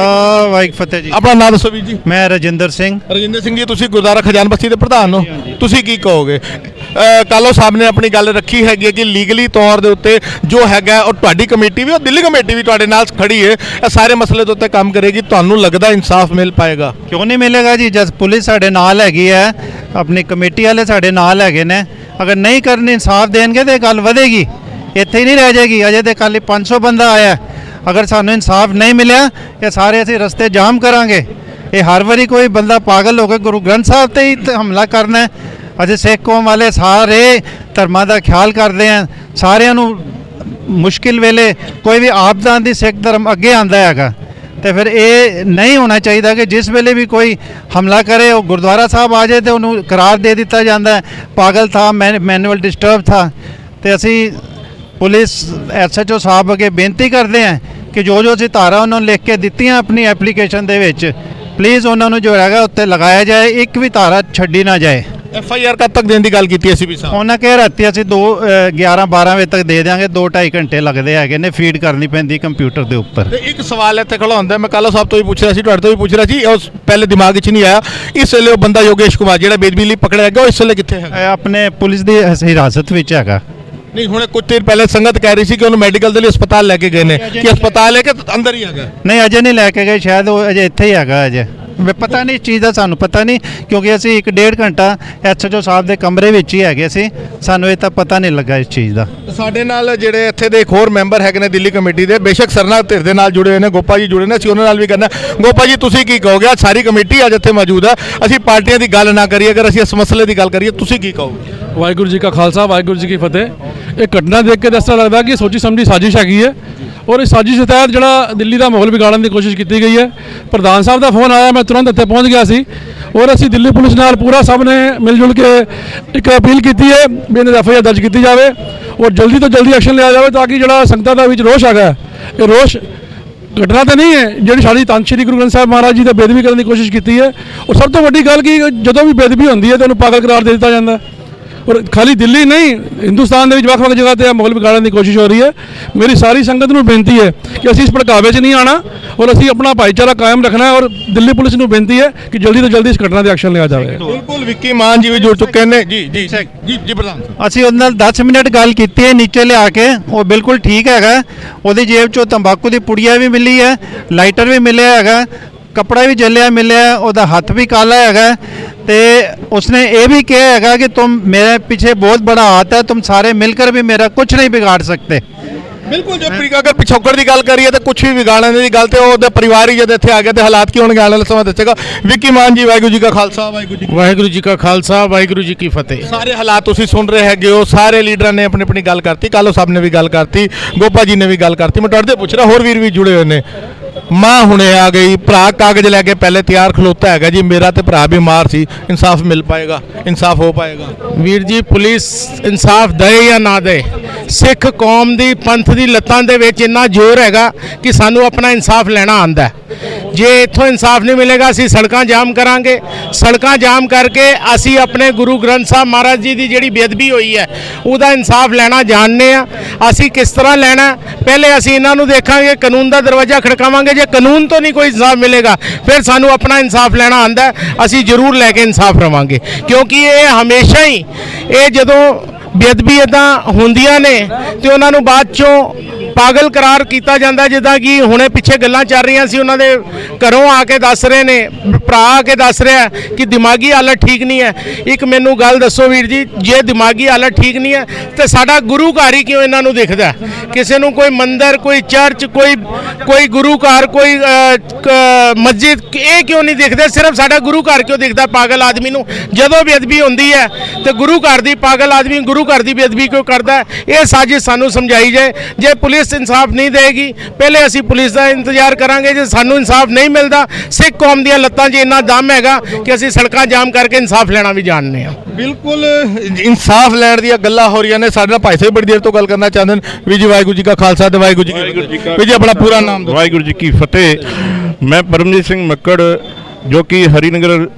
ਵਾਹਿਗੁਰੂ ਫਤਿਹ ਜੀ। ਆਪਣਾ ਨਾਮ ਦੱਸੋ ਵੀਰ ਜੀ। ਮੈਂ ਰਜਿੰਦਰ ਸਿੰਘ। ਰਜਿੰਦਰ ਸਿੰਘ ਜੀ, ਤੁਸੀਂ ਗੁਰਦੁਆਰਾ ਖਜ਼ਾਨ ਬਸਤੀ ਦੇ ਪ੍ਰਧਾਨ ਹੋ, ਤੁਸੀਂ ਕੀ ਕਹੋਗੇ? ਕਾਲੋ ਸਾਹਿਬ ਨੇ ਆਪਣੀ ਗੱਲ ਰੱਖੀ ਹੈਗੀ ਕਿ ਲੀਗਲੀ ਤੌਰ ਦੇ ਉੱਤੇ ਜੋ ਹੈਗਾ, ਔਰ ਤੁਹਾਡੀ ਕਮੇਟੀ ਵੀ, ਔਰ ਦਿੱਲੀ ਕਮੇਟੀ ਵੀ ਤੁਹਾਡੇ ਨਾਲ ਖੜੀ ਹੈ, ਇਹ ਸਾਰੇ ਮਸਲੇ ਦੇ ਉੱਤੇ ਕੰਮ ਕਰੇਗੀ। ਤੁਹਾਨੂੰ ਲੱਗਦਾ ਇਨਸਾਫ ਮਿਲ ਪਾਏਗਾ? ਕਿਉਂ ਨਹੀਂ ਮਿਲੇਗਾ ਜੀ, ਜਦ ਪੁਲਿਸ ਸਾਡੇ ਨਾਲ ਹੈਗੀ ਹੈ, ਆਪਣੀ ਕਮੇਟੀ ਵਾਲੇ ਸਾਡੇ ਨਾਲ ਹੈਗੇ ਨੇ। ਅਗਰ ਨਹੀਂ ਕਰਨ ਇਨਸਾਫ ਦੇਣਗੇ ਤਾਂ ਗੱਲ ਵਧੇਗੀ, ਇੱਥੇ ਹੀ ਨਹੀਂ ਰਹਿ ਜਾਏਗੀ। ਅਜੇ ਤੇ ਕੱਲ੍ਹ 500 ਬੰਦਾ ਆਇਆ। ਅਗਰ ਸਾਨੂੰ ਇਨਸਾਫ ਨਹੀਂ ਮਿਲਿਆ ਇਹ ਸਾਰੇ ਅਸੀਂ ਰਸਤੇ ਜਾਮ ਕਰਾਂਗੇ। ਇਹ ਹਰ ਵਾਰੀ ਕੋਈ ਬੰਦਾ ਪਾਗਲ ਹੋ ਕੇ ਗੁਰੂ ਗ੍ਰੰਥ ਸਾਹਿਬ ਤੇ ਹੀ ਹਮਲਾ ਕਰਨਾ ਹੈ। ਅਸੀਂ ਸਿੱਖ ਕੌਮ ਵਾਲੇ ਸਾਰੇ ਧਰਮਾਂ ਦਾ ਖਿਆਲ ਕਰਦੇ ਹਾਂ, ਸਾਰਿਆਂ ਨੂੰ ਮੁਸ਼ਕਿਲ ਵੇਲੇ ਕੋਈ ਵੀ ਆਪਦਾ ਆਉਂਦੀ ਸਿੱਖ ਧਰਮ ਅੱਗੇ ਆਉਂਦਾ ਹੈਗਾ। ਤੇ ਫਿਰ ਇਹ ਨਹੀਂ ਹੋਣਾ ਚਾਹੀਦਾ ਕਿ ਜਿਸ ਵੇਲੇ ਵੀ ਕੋਈ ਹਮਲਾ ਕਰੇ ਉਹ ਗੁਰਦੁਆਰਾ ਸਾਹਿਬ ਆ ਜਾਏ ਤੇ ਉਹਨੂੰ ਕਰਾਰ ਦੇ ਦਿੱਤਾ ਜਾਂਦਾ ਹੈ ਪਾਗਲ ਥਾ, ਮੈਨੂਅਲ ਡਿਸਟਰਬ ਥਾ। ਤੇ ਅਸੀਂ ਪੁਲਿਸ SHO ਸਾਹਿਬ ਅੱਗੇ ਬੇਨਤੀ ਕਰਦੇ ਹਾਂ ਕਿ ਜੋ ਅਸੀਂ ਧਾਰਾ ਉਹਨਾਂ ਨੂੰ ਲਿਖ ਕੇ ਦਿੱਤੀਆਂ ਆਪਣੀ ਐਪਲੀਕੇਸ਼ਨ ਦੇ ਵਿੱਚ, ਪਲੀਜ਼ ਉਹਨਾਂ ਨੂੰ ਜੋ ਹੈਗਾ ਉੱਤੇ ਲਗਾਇਆ ਜਾਏ, ਇੱਕ ਵੀ ਧਾਰਾ ਛੱਡੀ ਨਾ ਜਾਏ। FIR ਕਦ ਤੱਕ ਦੇਣ ਦੀ ਗੱਲ ਕੀਤੀ ਐ ਵੀ ਸਾਹਿਬ? ਉਹਨਾਂ ਕਹਿ ਰਾਤੀ ਅਸੀਂ 11-12 ਵਜੇ ਤੱਕ ਦੇ ਦਿਆਂਗੇ। 2-2.5 ਘੰਟੇ ਲੱਗਦੇ ਹੈਗੇ ਨੇ, ਫੀਡ ਕਰਨੀ ਪੈਂਦੀ ਕੰਪਿਊਟਰ ਦੇ ਉੱਪਰ। ਤੇ ਇੱਕ ਸਵਾਲ ਇੱਥੇ ਖੜਾ ਹੁੰਦਾ, ਮੈਂ ਕਾਲੋ ਸਾਹਿਬ ਤੋਂ ਵੀ ਪੁੱਛ ਰਿਹਾ ਸੀ, ਤੁਹਾਡੇ ਤੋਂ ਵੀ ਪੁੱਛ ਰਿਹਾ ਸੀ, ਉਸ ਪਹਿਲੇ ਦਿਮਾਗ ਵਿੱਚ ਨਹੀਂ ਆਇਆ। ਇਸ ਵੇਲੇ ਉਹ ਬੰਦਾ ਯੋਗੇਸ਼ ਕੁਮਾਰ ਜਿਹੜਾ ਬੇਦਬੀ ਲਈ ਪਕੜਿਆ ਗਿਆ, ਉਹ ਇਸ ਵੇਲੇ ਕਿੱਥੇ ਹੈਗਾ? ਆਪਣੇ ਪੁਲਿਸ ਦੀ ਹਿਰਾਸਤ ਵਿੱਚ ਹੈਗਾ। ਨਹੀਂ, ਹੁਣ ਕੁਝ ਦੇਰ ਪਹਿਲੇ ਸੰਗਤ ਕਹਿ ਰਹੀ ਸੀ ਕਿ ਉਹਨੂੰ ਮੈਡੀਕਲ ਦੇ ਲਈ ਹਸਪਤਾਲ ਲੈ ਕੇ ਗਏ ਨੇ, ਕਿ ਹਸਪਤਾਲ ਹੈ ਕਿ ਅੰਦਰ ਹੀ ਹੈਗਾ? ਨਹੀਂ, ਅਜੇ ਨਹੀਂ ਲੈ ਕੇ ਗਏ, ਸ਼ਾਇਦ ਉਹ ਅਜੇ ਇੱਥੇ ਹੀ ਹੈਗਾ। ਅਜੇ ਪਤਾ ਨਹੀਂ, ਇਸ ਚੀਜ਼ ਦਾ ਸਾਨੂੰ ਪਤਾ ਨਹੀਂ, ਕਿਉਂਕਿ ਅਸੀਂ 1-1.5 ਘੰਟਾ SHO ਸਾਹਿਬ ਦੇ ਕਮਰੇ ਵਿੱਚ ਹੀ ਹੈਗੇ ਸੀ, ਸਾਨੂੰ ਇਹ ਤਾਂ ਪਤਾ ਨਹੀਂ ਲੱਗਾ ਇਸ ਚੀਜ਼ ਦਾ। ਸਾਡੇ ਨਾਲ ਜਿਹੜੇ ਇੱਥੇ ਦੇ ਇੱਕ ਹੋਰ ਮੈਂਬਰ ਹੈਗੇ ਨੇ ਦਿੱਲੀ ਕਮੇਟੀ ਦੇ, ਬੇਸ਼ੱਕ ਸਰਨਾ ਧਿਰ ਦੇ ਨਾਲ ਜੁੜੇ ਹੋਏ ਨੇ, ਗੋਪਾ ਜੀ ਜੁੜੇ ਨੇ, ਅਸੀਂ ਉਹਨਾਂ ਨਾਲ ਵੀ ਕਰਨਾ। ਗੋਪਾ ਜੀ, ਤੁਸੀਂ ਕੀ ਕਹੋਗੇ? ਅੱਜ ਸਾਰੀ ਕਮੇਟੀ ਅੱਜ ਇੱਥੇ ਮੌਜੂਦ ਹੈ, ਅਸੀਂ ਪਾਰਟੀਆਂ ਦੀ ਗੱਲ ਨਾ ਕਰੀਏ, ਅਗਰ ਅਸੀਂ ਇਸ ਮਸਲੇ ਦੀ ਗੱਲ ਕਰੀਏ, ਤੁਸੀਂ ਕੀ ਕਹੋਗੇ? ਵਾਹਿਗੁਰੂ ਜੀ ਕਾ ਖਾਲਸਾ ਵਾਹਿਗੁਰੂ ਜੀ ਕੀ ਫਤਿਹ। ਇਹ ਘਟਨਾ ਦੇਖ ਕੇ ਤਾਂ ਇਸ ਤਰ੍ਹਾਂ ਲੱਗਦਾ ਕਿ ਸੋਚੀ ਸਮਝੀ ਸਾਜ਼ਿਸ਼ ਹੈਗੀ ਹੈ, ਔਰ ਇਸ ਸਾਜ਼ਿਸ਼ ਦੇ ਤਹਿਤ ਜਿਹੜਾ ਦਿੱਲੀ ਦਾ ਮਾਹੌਲ ਵਿਗਾੜਨ ਦੀ ਕੋਸ਼ਿਸ਼ ਕੀਤੀ ਗਈ ਹੈ। ਪ੍ਰਧਾਨ ਸਾਹਿਬ ਦਾ ਫੋਨ ਆਇਆ, ਮੈਂ ਤੁਰੰਤ ਇੱਥੇ ਪਹੁੰਚ ਗਿਆ ਸੀ, ਔਰ ਅਸੀਂ ਦਿੱਲੀ ਪੁਲਿਸ ਨਾਲ ਪੂਰਾ ਸਭ ਨੇ ਮਿਲ ਜੁਲ ਕੇ ਇੱਕ ਅਪੀਲ ਕੀਤੀ ਹੈ ਵੀ ਇਹਨਾਂ ਦੀ FIR ਦਰਜ ਕੀਤੀ ਜਾਵੇ ਔਰ ਜਲਦੀ ਤੋਂ ਜਲਦੀ ਐਕਸ਼ਨ ਲਿਆ ਜਾਵੇ, ਤਾਂ ਕਿ ਜਿਹੜਾ ਸੰਗਤਾਂ ਦਾ ਵਿੱਚ ਰੋਸ਼ ਹੈਗਾ, ਇਹ ਰੋਸ਼ ਘਟਨਾ ਤਾਂ ਨਹੀਂ ਹੈ ਜਿਹੜੀ ਸਾਡੀ ਧੰਨ ਸ਼੍ਰੀ ਗੁਰੂ ਗ੍ਰੰਥ ਸਾਹਿਬ ਮਹਾਰਾਜ ਜੀ ਦਾ ਬੇਦਬੀ ਕਰਨ ਦੀ ਕੋਸ਼ਿਸ਼ ਕੀਤੀ ਹੈ। ਔਰ ਸਭ ਤੋਂ ਵੱਡੀ ਗੱਲ ਕਿ ਜਦੋਂ ਵੀ ਬੇਦਬੀ ਹੁੰਦੀ ਹੈ ਤਾਂ ਉਹਨੂੰ ਪਾਗਲ ਕਰਾਰ ਦੇ ਦਿੱਤਾ ਜਾਂਦਾ। ਔਰ ਖਾਲੀ ਦਿੱਲੀ ਨਹੀਂ, ਹਿੰਦੁਸਤਾਨ ਦੇ ਵਿੱਚ ਵੱਖ-ਵੱਖ ਜਗ੍ਹਾ ਤੇ ਮਾਹੌਲ ਵਿਗਾੜਨ ਦੀ ਕੋਸ਼ਿਸ਼ ਹੋ ਰਹੀ ਹੈ। ਮੇਰੀ ਸਾਰੀ ਸੰਗਤ ਨੂੰ ਬੇਨਤੀ ਹੈ ਕਿ ਅਸੀਂ ਇਸ ਭੜਕਾਵੇ 'ਚ ਨਹੀਂ ਆਉਣਾ ਔਰ ਅਸੀਂ ਆਪਣਾ ਭਾਈਚਾਰਾ ਕਾਇਮ ਰੱਖਣਾ ਹੈ। ਔਰ ਦਿੱਲੀ ਪੁਲਿਸ ਨੂੰ ਬੇਨਤੀ ਹੈ ਕਿ ਜਲਦੀ ਤੋਂ ਜਲਦੀ ਇਸ ਘਟਨਾ ਤੇ ਐਕਸ਼ਨ ਲਿਆ ਜਾਵੇ। ਬਿਲਕੁਲ, ਵਿੱਕੀ ਮਾਨ ਜੀ ਵੀ ਜੁੜ ਚੁੱਕੇ ਨੇ। ਜੀ ਪ੍ਰਧਾਨ, ਅਸੀਂ ਉਹਦੇ ਨਾਲ 10 ਮਿੰਟ ਗੱਲ ਕੀਤੀ ਹੈ ਨੀਚੇ ਲਿਆ ਕੇ, ਉਹ ਬਿਲਕੁਲ ਠੀਕ ਹੈਗਾ। ਉਹਦੀ ਜੇਬ 'ਚੋਂ ਤੰਬਾਕੂ ਦੀ ਪੁੜੀਆ ਵੀ ਮਿਲੀ ਹੈ, ਲਾਈਟਰ ਵੀ ਮਿਲਿਆ ਹੈਗਾ, ਕੱਪੜਾ ਵੀ ਜਲਿਆ ਮਿਲਿਆ, ਉਹਦਾ ਹੱਥ ਵੀ ਕਾਲਾ ਹੈਗਾ ਤੇ उसने ये भी किया हैगा कि तुम मेरे पीछे बहुत बड़ा हाथ है, तुम सारे मिलकर भी मेरा कुछ नहीं बिगाड़ सकते। ਬਿਲਕੁਲ ਜੋ ਅਗਰ ਪਿਛੋਕੜ ਦੀ ਗੱਲ ਕਰੀਏ ਤਾਂ ਕੁਝ ਵੀ ਵਿਗਾੜਨ ਦੀ ਗੱਲ ਤੇ ਉਹਦੇ ਪਰਿਵਾਰ ਹੀ ਜਦ ਇੱਥੇ ਆ ਗਿਆ ਤੇ ਹਾਲਾਤ ਕੀ ਹੋਣਗੇ ਆਉਣ ਵਾਲੇ ਸਮਾਂ ਦੱਸੇਗਾ। ਵਿੱਕੀ ਮਾਨ ਜੀ, ਵਾਹਿਗੁਰੂ ਜੀ ਕਾ ਖਾਲਸਾ ਵਾਹਿਗੁਰੂ ਜੀ ਕਾ ਖਾਲਸਾ ਵਾਹਿਗੁਰੂ ਜੀ ਕੀ ਫਤਿਹ। ਸਾਰੇ ਹਾਲਾਤ ਤੁਸੀਂ ਸੁਣ ਰਹੇ ਹੈਗੇ ਹੋ, ਸਾਰੇ ਲੀਡਰਾਂ ਨੇ ਆਪਣੀ ਆਪਣੀ ਗੱਲ ਕਰਤੀ, ਕਾਲੋ ਸਾਹਿਬ ਨੇ ਵੀ ਗੱਲ ਕਰਤੀ, ਗੋਪਾ ਜੀ ਨੇ ਵੀ ਗੱਲ ਕਰਤੀ। ਮੈਂ ਤੁਹਾਡੇ ਤੋਂ ਪੁੱਛ ਰਿਹਾ, ਹੋਰ ਵੀਰ ਵੀ ਜੁੜੇ ਹੋਏ ਨੇ। ਮਾਂ ਹੁਣੇ ਆ ਗਈ, ਭਰਾ ਕਾਗਜ਼ ਲੈ ਕੇ ਪਹਿਲੇ ਤਿਆਰ ਖਲੋਤਾ ਹੈਗਾ ਜੀ, ਮੇਰਾ ਤੇ ਭਰਾ ਬਿਮਾਰ ਸੀ, ਇਨਸਾਫ ਮਿਲ ਪਾਏਗਾ, ਇਨਸਾਫ ਹੋ ਪਾਏਗਾ? ਵੀਰ ਜੀ, ਪੁਲਿਸ ਇਨਸਾਫ ਦੇ ਜਾਂ ਨਾ ਦੇ, ਸਿੱਖ ਕੌਮ ਦੀ ਪੰਥ ਦੀ ਲੱਤਾਂ ਦੇ ਵਿੱਚ ਇੰਨਾ ਜ਼ੋਰ ਹੈਗਾ ਕਿ ਸਾਨੂੰ ਆਪਣਾ ਇਨਸਾਫ ਲੈਣਾ ਆਂਦਾ। ਜੇ ਇੱਥੋਂ ਇਨਸਾਫ ਨਹੀਂ ਮਿਲੇਗਾ ਅਸੀਂ ਸੜਕਾਂ ਜਾਮ ਕਰਾਂਗੇ। ਸੜਕਾਂ ਜਾਮ ਕਰਕੇ ਅਸੀਂ ਆਪਣੇ ਗੁਰੂ ਗ੍ਰੰਥ ਸਾਹਿਬ ਮਹਾਰਾਜ ਜੀ ਦੀ ਜਿਹੜੀ ਬੇਅਦਬੀ ਹੋਈ ਹੈ ਉਹਦਾ ਇਨਸਾਫ ਲੈਣਾ ਜਾਣਦੇ ਆ। ਅਸੀਂ ਕਿਸ ਤਰ੍ਹਾਂ ਲੈਣਾ, ਪਹਿਲੇ ਅਸੀਂ ਇਹਨਾਂ ਨੂੰ ਦੇਖਾਂਗੇ, ਕਾਨੂੰਨ ਦਾ ਦਰਵਾਜ਼ਾ ਖੜਕਾਵਾਂਗੇ। ਜੇ ਕਾਨੂੰਨ ਤੋਂ ਨਹੀਂ ਕੋਈ ਇਨਸਾਫ ਮਿਲੇਗਾ ਫਿਰ ਸਾਨੂੰ ਆਪਣਾ ਇਨਸਾਫ ਲੈਣਾ ਆਂਦਾ, ਅਸੀਂ ਜ਼ਰੂਰ ਲੈ ਕੇ ਇਨਸਾਫ ਰਵਾਂਗੇ। ਕਿਉਂਕਿ ਇਹ ਹਮੇਸ਼ਾ ਹੀ ਇਹ ਜਦੋਂ ਬੇਅਦਬੀ ਇੱਦਾਂ ਹੁੰਦੀਆਂ ਨੇ ਤੇ ਉਹਨਾਂ ਨੂੰ ਬਾਅਦ ਚੋਂ ਪਾਗਲ ਕਰਾਰ ਕੀਤਾ ਜਾਂਦਾ। ਜਿੱਦਾਂ ਕਿ ਹੁਣੇ ਪਿੱਛੇ ਗੱਲਾਂ ਚੱਲ ਰਹੀਆਂ ਸੀ, ਉਹਨਾਂ ਦੇ ਘਰੋਂ ਆ ਕੇ ਦੱਸ ਰਹੇ ਨੇ, ਭਰਾ ਆ ਕੇ ਦੱਸ ਰਿਹਾ ਕਿ ਦਿਮਾਗੀ ਹਾਲਤ ਠੀਕ ਨਹੀਂ ਹੈ। ਇੱਕ ਮੈਨੂੰ ਗੱਲ ਦੱਸੋ ਵੀਰ ਜੀ, ਜੇ ਦਿਮਾਗੀ ਹਾਲਤ ਠੀਕ ਨਹੀਂ ਹੈ ਤੇ ਸਾਡਾ ਗੁਰੂ ਘਰ ਹੀ ਕਿਉਂ ਇਹਨਾਂ ਨੂੰ ਦਿਖਦਾ? ਕਿਸੇ ਨੂੰ ਕੋਈ ਮੰਦਿਰ, ਕੋਈ ਚਰਚ, ਕੋਈ ਗੁਰੂ ਘਰ, ਕੋਈ ਮਸਜਿਦ, ਇਹ ਕਿਉਂ ਨਹੀਂ ਦਿਖਦੇ? ਸਿਰਫ ਸਾਡਾ ਗੁਰੂ ਘਰ ਕਿਉਂ ਦਿਖਦਾ ਪਾਗਲ ਆਦਮੀ ਨੂੰ? ਜਦੋਂ ਬੇਅਦਬੀ ਹੁੰਦੀ ਹੈ ਤੇ ਗੁਰੂ ਘਰ ਦੀ ਪਾਗਲ ਆਦਮੀ ਗੁਰੂ ਘਰ ਦੀ ਬੇਅਦਬੀ ਕਿਉਂ ਕਰਦਾ? ਇਹ ਸਾਜ਼ਿਸ਼ ਸਾਨੂੰ ਸਮਝਾਈ ਜਾਏ। ਜੇ ਪੁਲਿਸ ਇਨਸਾਫ ਨਹੀਂ ਦੇਗੀ, ਪਹਿਲੇ ਅਸੀਂ ਪੁਲਿਸ ਦਾ ਇੰਤਜ਼ਾਰ ਕਰਾਂਗੇ। ਜੇ ਸਾਨੂੰ ਇਨਸਾਫ ਨਹੀਂ ਮਿਲਦਾ, ਸਿੱਖ ਕੌਮ ਦੀਆਂ ਲੱਤਾਂ 'ਚ ਇੰਨਾ ਦਮ ਹੈਗਾ ਕਿ ਅਸੀਂ ਸੜਕਾਂ ਜਾਮ ਕਰਕੇ ਇਨਸਾਫ ਲੈਣਾ ਵੀ ਜਾਣਦੇ ਹਾਂ। ਬਿਲਕੁਲ ਇਨਸਾਫ ਲੈਣ ਦੀਆਂ ਗੱਲਾਂ ਹੋ ਰਹੀਆਂ ਨੇ। ਸਾਡੇ ਨਾਲ ਭਾਈ ਸਾਹਿਬ ਬੜੀ ਦੇਰ ਤੋਂ ਗੱਲ ਕਰਨਾ ਚਾਹੁੰਦੇ ਨੇ। ਵੀ ਜੀ ਵਾਹਿਗੁਰੂ ਜੀ ਕਾ ਖਾਲਸਾ ਤੇ ਵਾਹਿਗੁਰੂ ਜੀ ਕੀ ਫਤਿਹ। ਵੀ ਜੀ ਆਪਣਾ ਪੂਰਾ ਨਾਮ ਦਿਓ। ਵਾਹਿਗੁਰੂ ਜੀ ਕੀ ਫਤਿਹ। ਮੈਂ ਪਰਮਜੀਤ ਸਿੰਘ ਮੱਕੜ, ਜੋ ਕਿ ਹਰੀਨਗਰ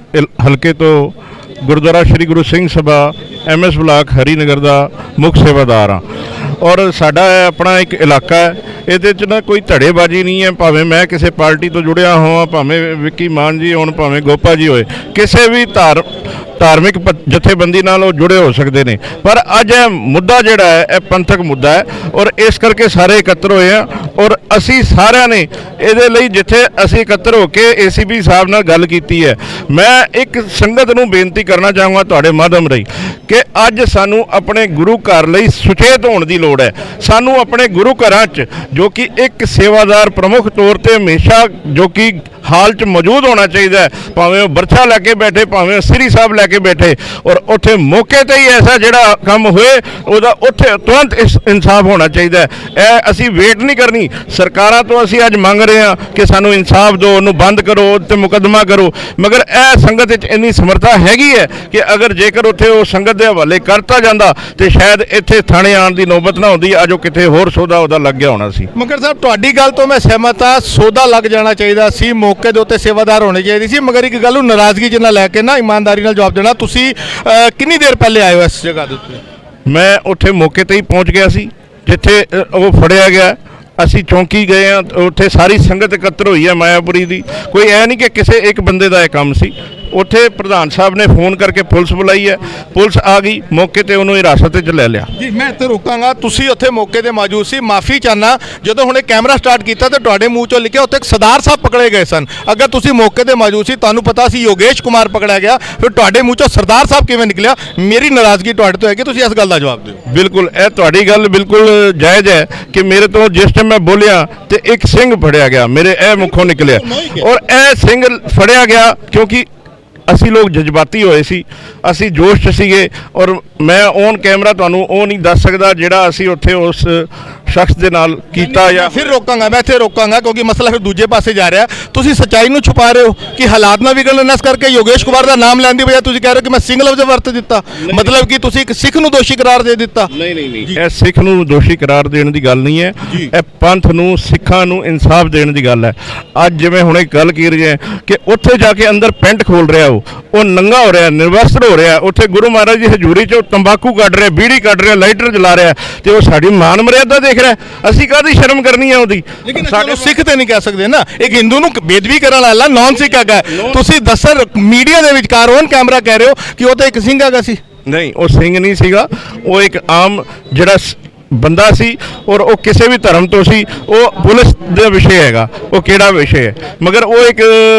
ਹਲਕੇ ਤੋਂ ਗੁਰਦੁਆਰਾ ਸ਼੍ਰੀ ਗੁਰੂ ਸਿੰਘ ਸਭਾ MS ਬਲਾਕ ਹਰੀਨਗਰ ਦਾ ਮੁੱਖ ਸੇਵਾਦਾਰ ਹਾਂ। ਔਰ ਸਾਡਾ ਆਪਣਾ ਇੱਕ ਇਲਾਕਾ ਹੈ, ਇਹਦੇ 'ਚ ਨਾ ਕੋਈ ਧੜੇਬਾਜ਼ੀ ਨਹੀਂ ਹੈ। ਭਾਵੇਂ ਮੈਂ ਕਿਸੇ ਪਾਰਟੀ ਤੋਂ ਜੁੜਿਆ ਹੋਵਾਂ, ਭਾਵੇਂ ਵਿੱਕੀ ਮਾਨ ਜੀ ਹੋਣ, ਭਾਵੇਂ ਗੋਪਾ ਜੀ ਹੋਏ, ਕਿਸੇ ਵੀ ਧਾਰਮਿਕ ਜਥੇਬੰਦੀ ਨਾਲ ਉਹ ਜੁੜੇ ਹੋ ਸਕਦੇ ਨੇ। ਪਰ ਅੱਜ ਇਹ ਮੁੱਦਾ ਜਿਹੜਾ ਹੈ ਇਹ ਪੰਥਕ ਮੁੱਦਾ ਹੈ ਔਰ ਇਸ ਕਰਕੇ ਸਾਰੇ ਇਕੱਤਰ ਹੋਏ ਆ। ਔਰ ਅਸੀਂ ਸਾਰਿਆਂ ਨੇ ਇਹਦੇ ਲਈ ਜਿੱਥੇ ਅਸੀਂ ਇਕੱਤਰ ਹੋ ਕੇ ACP ਸਾਹਿਬ ਨਾਲ ਗੱਲ ਕੀਤੀ ਹੈ, ਮੈਂ ਇੱਕ ਸੰਗਤ ਨੂੰ ਬੇਨਤੀ ਕਰਨਾ ਚਾਹਾਂਗਾ ਤੁਹਾਡੇ ਮਾਧਿਅਮ ਰਾਹੀਂ ਕਿ ਅੱਜ ਸਾਨੂੰ ਆਪਣੇ ਗੁਰੂ ਘਰ ਲਈ ਸੁਚੇਤ ਹੋਣ ਦੀ ਲੋੜ ਹੈ। ਸਾਨੂੰ ਆਪਣੇ ਗੁਰੂ ਘਰਾਂ 'ਚ ਜੋ ਕਿ ਇੱਕ ਸੇਵਾਦਾਰ ਪ੍ਰਮੁੱਖ ਤੌਰ ਤੇ ਹਮੇਸ਼ਾ ਜੋ ਕਿ ਹਾਲ 'ਚ ਮੌਜੂਦ ਹੋਣਾ ਚਾਹੀਦਾ ਹੈ, ਭਾਵੇਂ ਉਹ ਬਰਛਾ ਲੈ ਕੇ ਬੈਠੇ, ਭਾਵੇਂ ਉਹ ਸ੍ਰੀ ਸਾਹਿਬ ਲੈ ਕੇ ਬੈਠੇ, ਔਰ ਉੱਥੇ ਮੌਕੇ ਤੇ ਹੀ ਐਸਾ ਜਿਹੜਾ ਕੰਮ ਹੋਏ ਉਹਦਾ ਉੱਥੇ ਤੁਰੰਤ ਇਨਸਾਫ ਹੋਣਾ ਚਾਹੀਦਾ ਹੈ। ਇਹ ਅਸੀਂ ਵੇਟ ਨਹੀਂ ਕਰਨੀ। ਸਰਕਾਰਾਂ ਤੋਂ ਅਸੀਂ ਅੱਜ ਮੰਗ ਰਹੇ ਹਾਂ ਕਿ ਸਾਨੂੰ ਇਨਸਾਫ ਦਿਓ, ਉਹਨੂੰ ਬੰਦ ਕਰੋ, ਤੇ ਮੁਕੱਦਮਾ ਕਰੋ, ਮਗਰ ਇਹ ਸੰਗਤ ਵਿੱਚ ਇੰਨੀ ਸਮਰੱਥਾ ਹੈਗੀ ਹੈ ਕਿ ਅਗਰ ਜੇਕਰ ਉੱਥੇ ਉਹ ਸੰਗਤ ਦੇ ਹਵਾਲੇ ਕਰਤਾ ਜਾਂਦਾ ਤੇ ਸ਼ਾਇਦ ਇੱਥੇ ਥਾਣੇ ਆਉਣ ਦੀ ਨੌਬਤ ਨਾ ਹੁੰਦੀ। ਅੱਜ ਉਹ ਕਿਤੇ ਹੋਰ ਸੌਦਾ ਉਹਦਾ ਲੱਗ ਗਿਆ ਹੋਣਾ ਸੀ। ਮਗਰ ਸਾਹਿਬ ਤੁਹਾਡੀ ਗੱਲ ਤੋਂ ਮੈਂ ਸਹਿਮਤ ਹਾਂ, ਸੌਦਾ ਲੱਗ ਜਾਣਾ ਚਾਹੀਦਾ ਸੀ, ਮੌਕੇ ਦੇ ਉੱਤੇ ਸੇਵਾਦਾਰ ਹੋਣੇ ਚਾਹੀਦੇ ਸੀ। ਮਗਰ ਇੱਕ ਗੱਲ ਨੂੰ ਨਾਰਾਜ਼ਗੀ ਜਿਹਾ ਲੈ ਕੇ ਨਾ ਇਮਾਨਦਾਰੀ ਨਾਲ ਜਵਾਬ ਦੇਣਾ। ਤੁਸੀਂ ਕਿੰਨੀ ਦੇਰ ਪਹਿਲੇ ਆਏ ਹੋ ਇਸ ਜਗ੍ਹਾ ਦੇ ਉੱਤੇ? ਮੈਂ ਉੱਥੇ ਮੌਕੇ ਤੇ ਹੀ ਪਹੁੰਚ ਗਿਆ ਸੀ ਜਿੱਥੇ ਉਹ ਫੜਿਆ ਗਿਆ। ਅਸੀਂ ਚੌਂਕੀ ਗਏ ਹਾਂ, ਉੱਥੇ ਸਾਰੀ ਸੰਗਤ ਇਕੱਤਰ ਹੋਈ ਹੈ ਮਾਇਆਪੁਰੀ ਦੀ। ਕੋਈ ਇਹ ਨਹੀਂ ਕਿ ਕਿਸੇ ਇੱਕ ਬੰਦੇ ਦਾ ਇਹ ਕੰਮ ਸੀ। ਉੱਥੇ ਪ੍ਰਧਾਨ ਸਾਹਿਬ ਨੇ ਫੋਨ ਕਰਕੇ ਪੁਲਿਸ ਬੁਲਾਈ ਹੈ, ਪੁਲਿਸ ਆ ਗਈ, ਮੌਕੇ ਤੇ ਉਹਨੂੰ ਹਿਰਾਸਤ ਵਿੱਚ ਲੈ ਲਿਆ। ਜੀ ਮੈਂ ਇੱਥੇ ਰੋਕਾਂਗਾ, ਤੁਸੀਂ ਉੱਥੇ ਮੌਕੇ ਤੇ ਮੌਜੂਦ ਸੀ। ਮਾਫੀ ਚਾਹਨਾ, ਜਦੋਂ ਹੁਣੇ ਕੈਮਰਾ ਸਟਾਰਟ ਕੀਤਾ ਤੇ ਤੁਹਾਡੇ ਮੂੰਹ ਚੋਂ ਲਿਖਿਆ ਉੱਥੇ ਇੱਕ ਸਰਦਾਰ ਸਾਹਿਬ ਪਕੜੇ ਗਏ ਸਨ। ਅਗਰ ਤੁਸੀਂ ਮੌਕੇ ਤੇ ਮੌਜੂਦ ਸੀ, ਤੁਹਾਨੂੰ ਪਤਾ ਸੀ ਯੋਗੇਸ਼ ਕੁਮਾਰ ਪਕੜਿਆ ਗਿਆ, ਫਿਰ ਤੁਹਾਡੇ ਮੂੰਹ ਚੋਂ ਸਰਦਾਰ ਸਾਹਿਬ ਕਿਵੇਂ ਨਿਕਲਿਆ? ਮੇਰੀ ਨਾਰਾਜ਼ਗੀ ਤੁਹਾਡੇ ਤੋਂ ਹੈ ਕਿ ਤੁਸੀਂ ਇਸ ਗੱਲ ਦਾ ਜਵਾਬ ਦਿਓ। ਬਿਲਕੁਲ, ਇਹ ਤੁਹਾਡੀ ਗੱਲ ਬਿਲਕੁਲ ਜਾਇਜ਼ ਹੈ ਕਿ ਮੇਰੇ ਤੋਂ ਜਿਸ ਟਾਈਮ ਮੈਂ ਬੋਲਿਆ ਤੇ ਇੱਕ ਸਿੰਘ ਫੜਿਆ ਗਿਆ, ਮੇਰੇ ਇਹ ਮੁੱਖੋਂ ਨਿਕਲਿਆ। ਔਰ ਇਹ ਸਿੰਘ ਫੜਿਆ ਗਿਆ ਕਿਉਂਕਿ ਅਸੀਂ ਲੋਕ ਜਜ਼ਬਾਤੀ ਹੋਏ ਸੀ, ਅਸੀਂ ਜੋਸ਼ 'ਚ ਸੀਗੇ। ਔਰ ਮੈਂ ਔਨ ਕੈਮਰਾ ਤੁਹਾਨੂੰ ਉਹ ਨਹੀਂ ਦੱਸ ਸਕਦਾ ਜਿਹੜਾ ਅਸੀਂ ਉੱਥੇ ਉਸ ਸ਼ਖਸ ਦੇ ਨਾਲ ਕੀਤਾ। ਜਾਂ ਫਿਰ ਰੋਕਾਂਗਾ, ਮੈਂ ਇੱਥੇ ਰੋਕਾਂਗਾ ਕਿਉਂਕਿ ਮਸਲਾ ਫਿਰ ਦੂਜੇ ਪਾਸੇ ਜਾ ਰਿਹਾ। ਤੁਸੀਂ ਸੱਚਾਈ ਨੂੰ ਛੁਪਾ ਰਹੇ ਹੋ ਕਿ ਹਾਲਾਤ ਨਾ ਵਿਗੜਨ, ਇਸ ਕਰਕੇ ਯੋਗੇਸ਼ ਕੁਮਾਰ ਦਾ ਨਾਮ ਲੈਣ ਦੀ ਬਜਾਏ ਤੁਸੀਂ ਕਹਿ ਰਹੇ ਹੋ ਕਿ ਮੈਂ ਸਿੰਘ ਲਫ਼ਜ਼ ਵਰਤ ਦਿੱਤਾ, ਮਤਲਬ ਕਿ ਤੁਸੀਂ ਇੱਕ ਸਿੱਖ ਨੂੰ ਦੋਸ਼ੀ ਕਰਾਰ ਦੇ ਦਿੱਤਾ। ਨਹੀਂ, ਇਹ ਸਿੱਖ ਨੂੰ ਦੋਸ਼ੀ ਕਰਾਰ ਦੇਣ ਦੀ ਗੱਲ ਨਹੀਂ ਹੈ, ਇਹ ਪੰਥ ਨੂੰ, ਸਿੱਖਾਂ ਨੂੰ ਇਨਸਾਫ ਦੇਣ ਦੀ ਗੱਲ ਹੈ। ਅੱਜ ਜਿਵੇਂ ਹੁਣੇ ਗੱਲ ਕੀ ਰਹੀ ਹੈ ਕਿ ਉੱਥੇ ਜਾ ਕੇ ਅੰਦਰ ਪੈਂਟ ਖੋਲ ਰਿਹਾ, ਉਹ ਨੰਗਾ ਹੋ ਰਿਹਾ, ਨਿਰਵਸਤਰ ਹੋ ਰਿਹਾ, ਉੱਥੇ ਗੁਰੂ ਮਹਾਰਾਜ ਦੀ ਹਜ਼ੂਰੀ 'ਚ ਤੰਬਾਕੂ ਕੱਢ ਰਿਹਾ, ਬੀੜੀ ਕੱਢ ਰਿਹਾ, ਲਾਈਟਰ ਜਲਾ ਰਿਹਾ, ਤੇ ਉਹ ਸਾਡੀ ਮਾਨ ਮਰਿਆਦਾ ਦੇਖ ਰਿਹਾ। ਅਸੀਂ ਕਾਹਦੀ ਸ਼ਰਮ ਕਰਨੀ ਹੈ ਉਹਦੀ? ਲੇਕਿਨ ਸਾਡੇ ਸਿੱਖ ਤੇ ਨਹੀਂ ਕਹਿ ਸਕਦੇ ਨਾ, ਇੱਕ ਹਿੰਦੂ ਨੂੰ ਬੇਦਬੀ ਕਰਨ ਵਾਲਾ ਨਾਨ ਸਿੱਖ ਹੈਗਾ। ਤੁਸੀਂ ਦੱਸੋ ਮੀਡੀਆ ਦੇ ਵਿਚਕਾਰ ਔਨ ਕੈਮਰਾ ਕਹਿ ਰਹੇ ਹੋ ਕਿ ਉਹ ਤਾਂ ਇੱਕ ਸਿੰਘ ਹੈਗਾ ਸੀ। ਨਹੀਂ, ਉਹ ਸਿੰਘ ਨਹੀਂ ਸੀਗਾ, ਉਹ ਇੱਕ ਆਮ ਜਿਹੜਾ ਬੰਦਾ ਸੀ ਔਰ ਉਹ ਕਿਸੇ ਵੀ ਧਰਮ ਤੋਂ ਸੀ। ਉਹ ਪੁਲਿਸ ਦਾ ਵਿਸ਼ੇ ਹੈਗਾ, ਉਹ ਕਿਹੜਾ ਵਿਸ਼ੇ ਹੈ, ਮਗਰ ਉਹ ਇੱਕ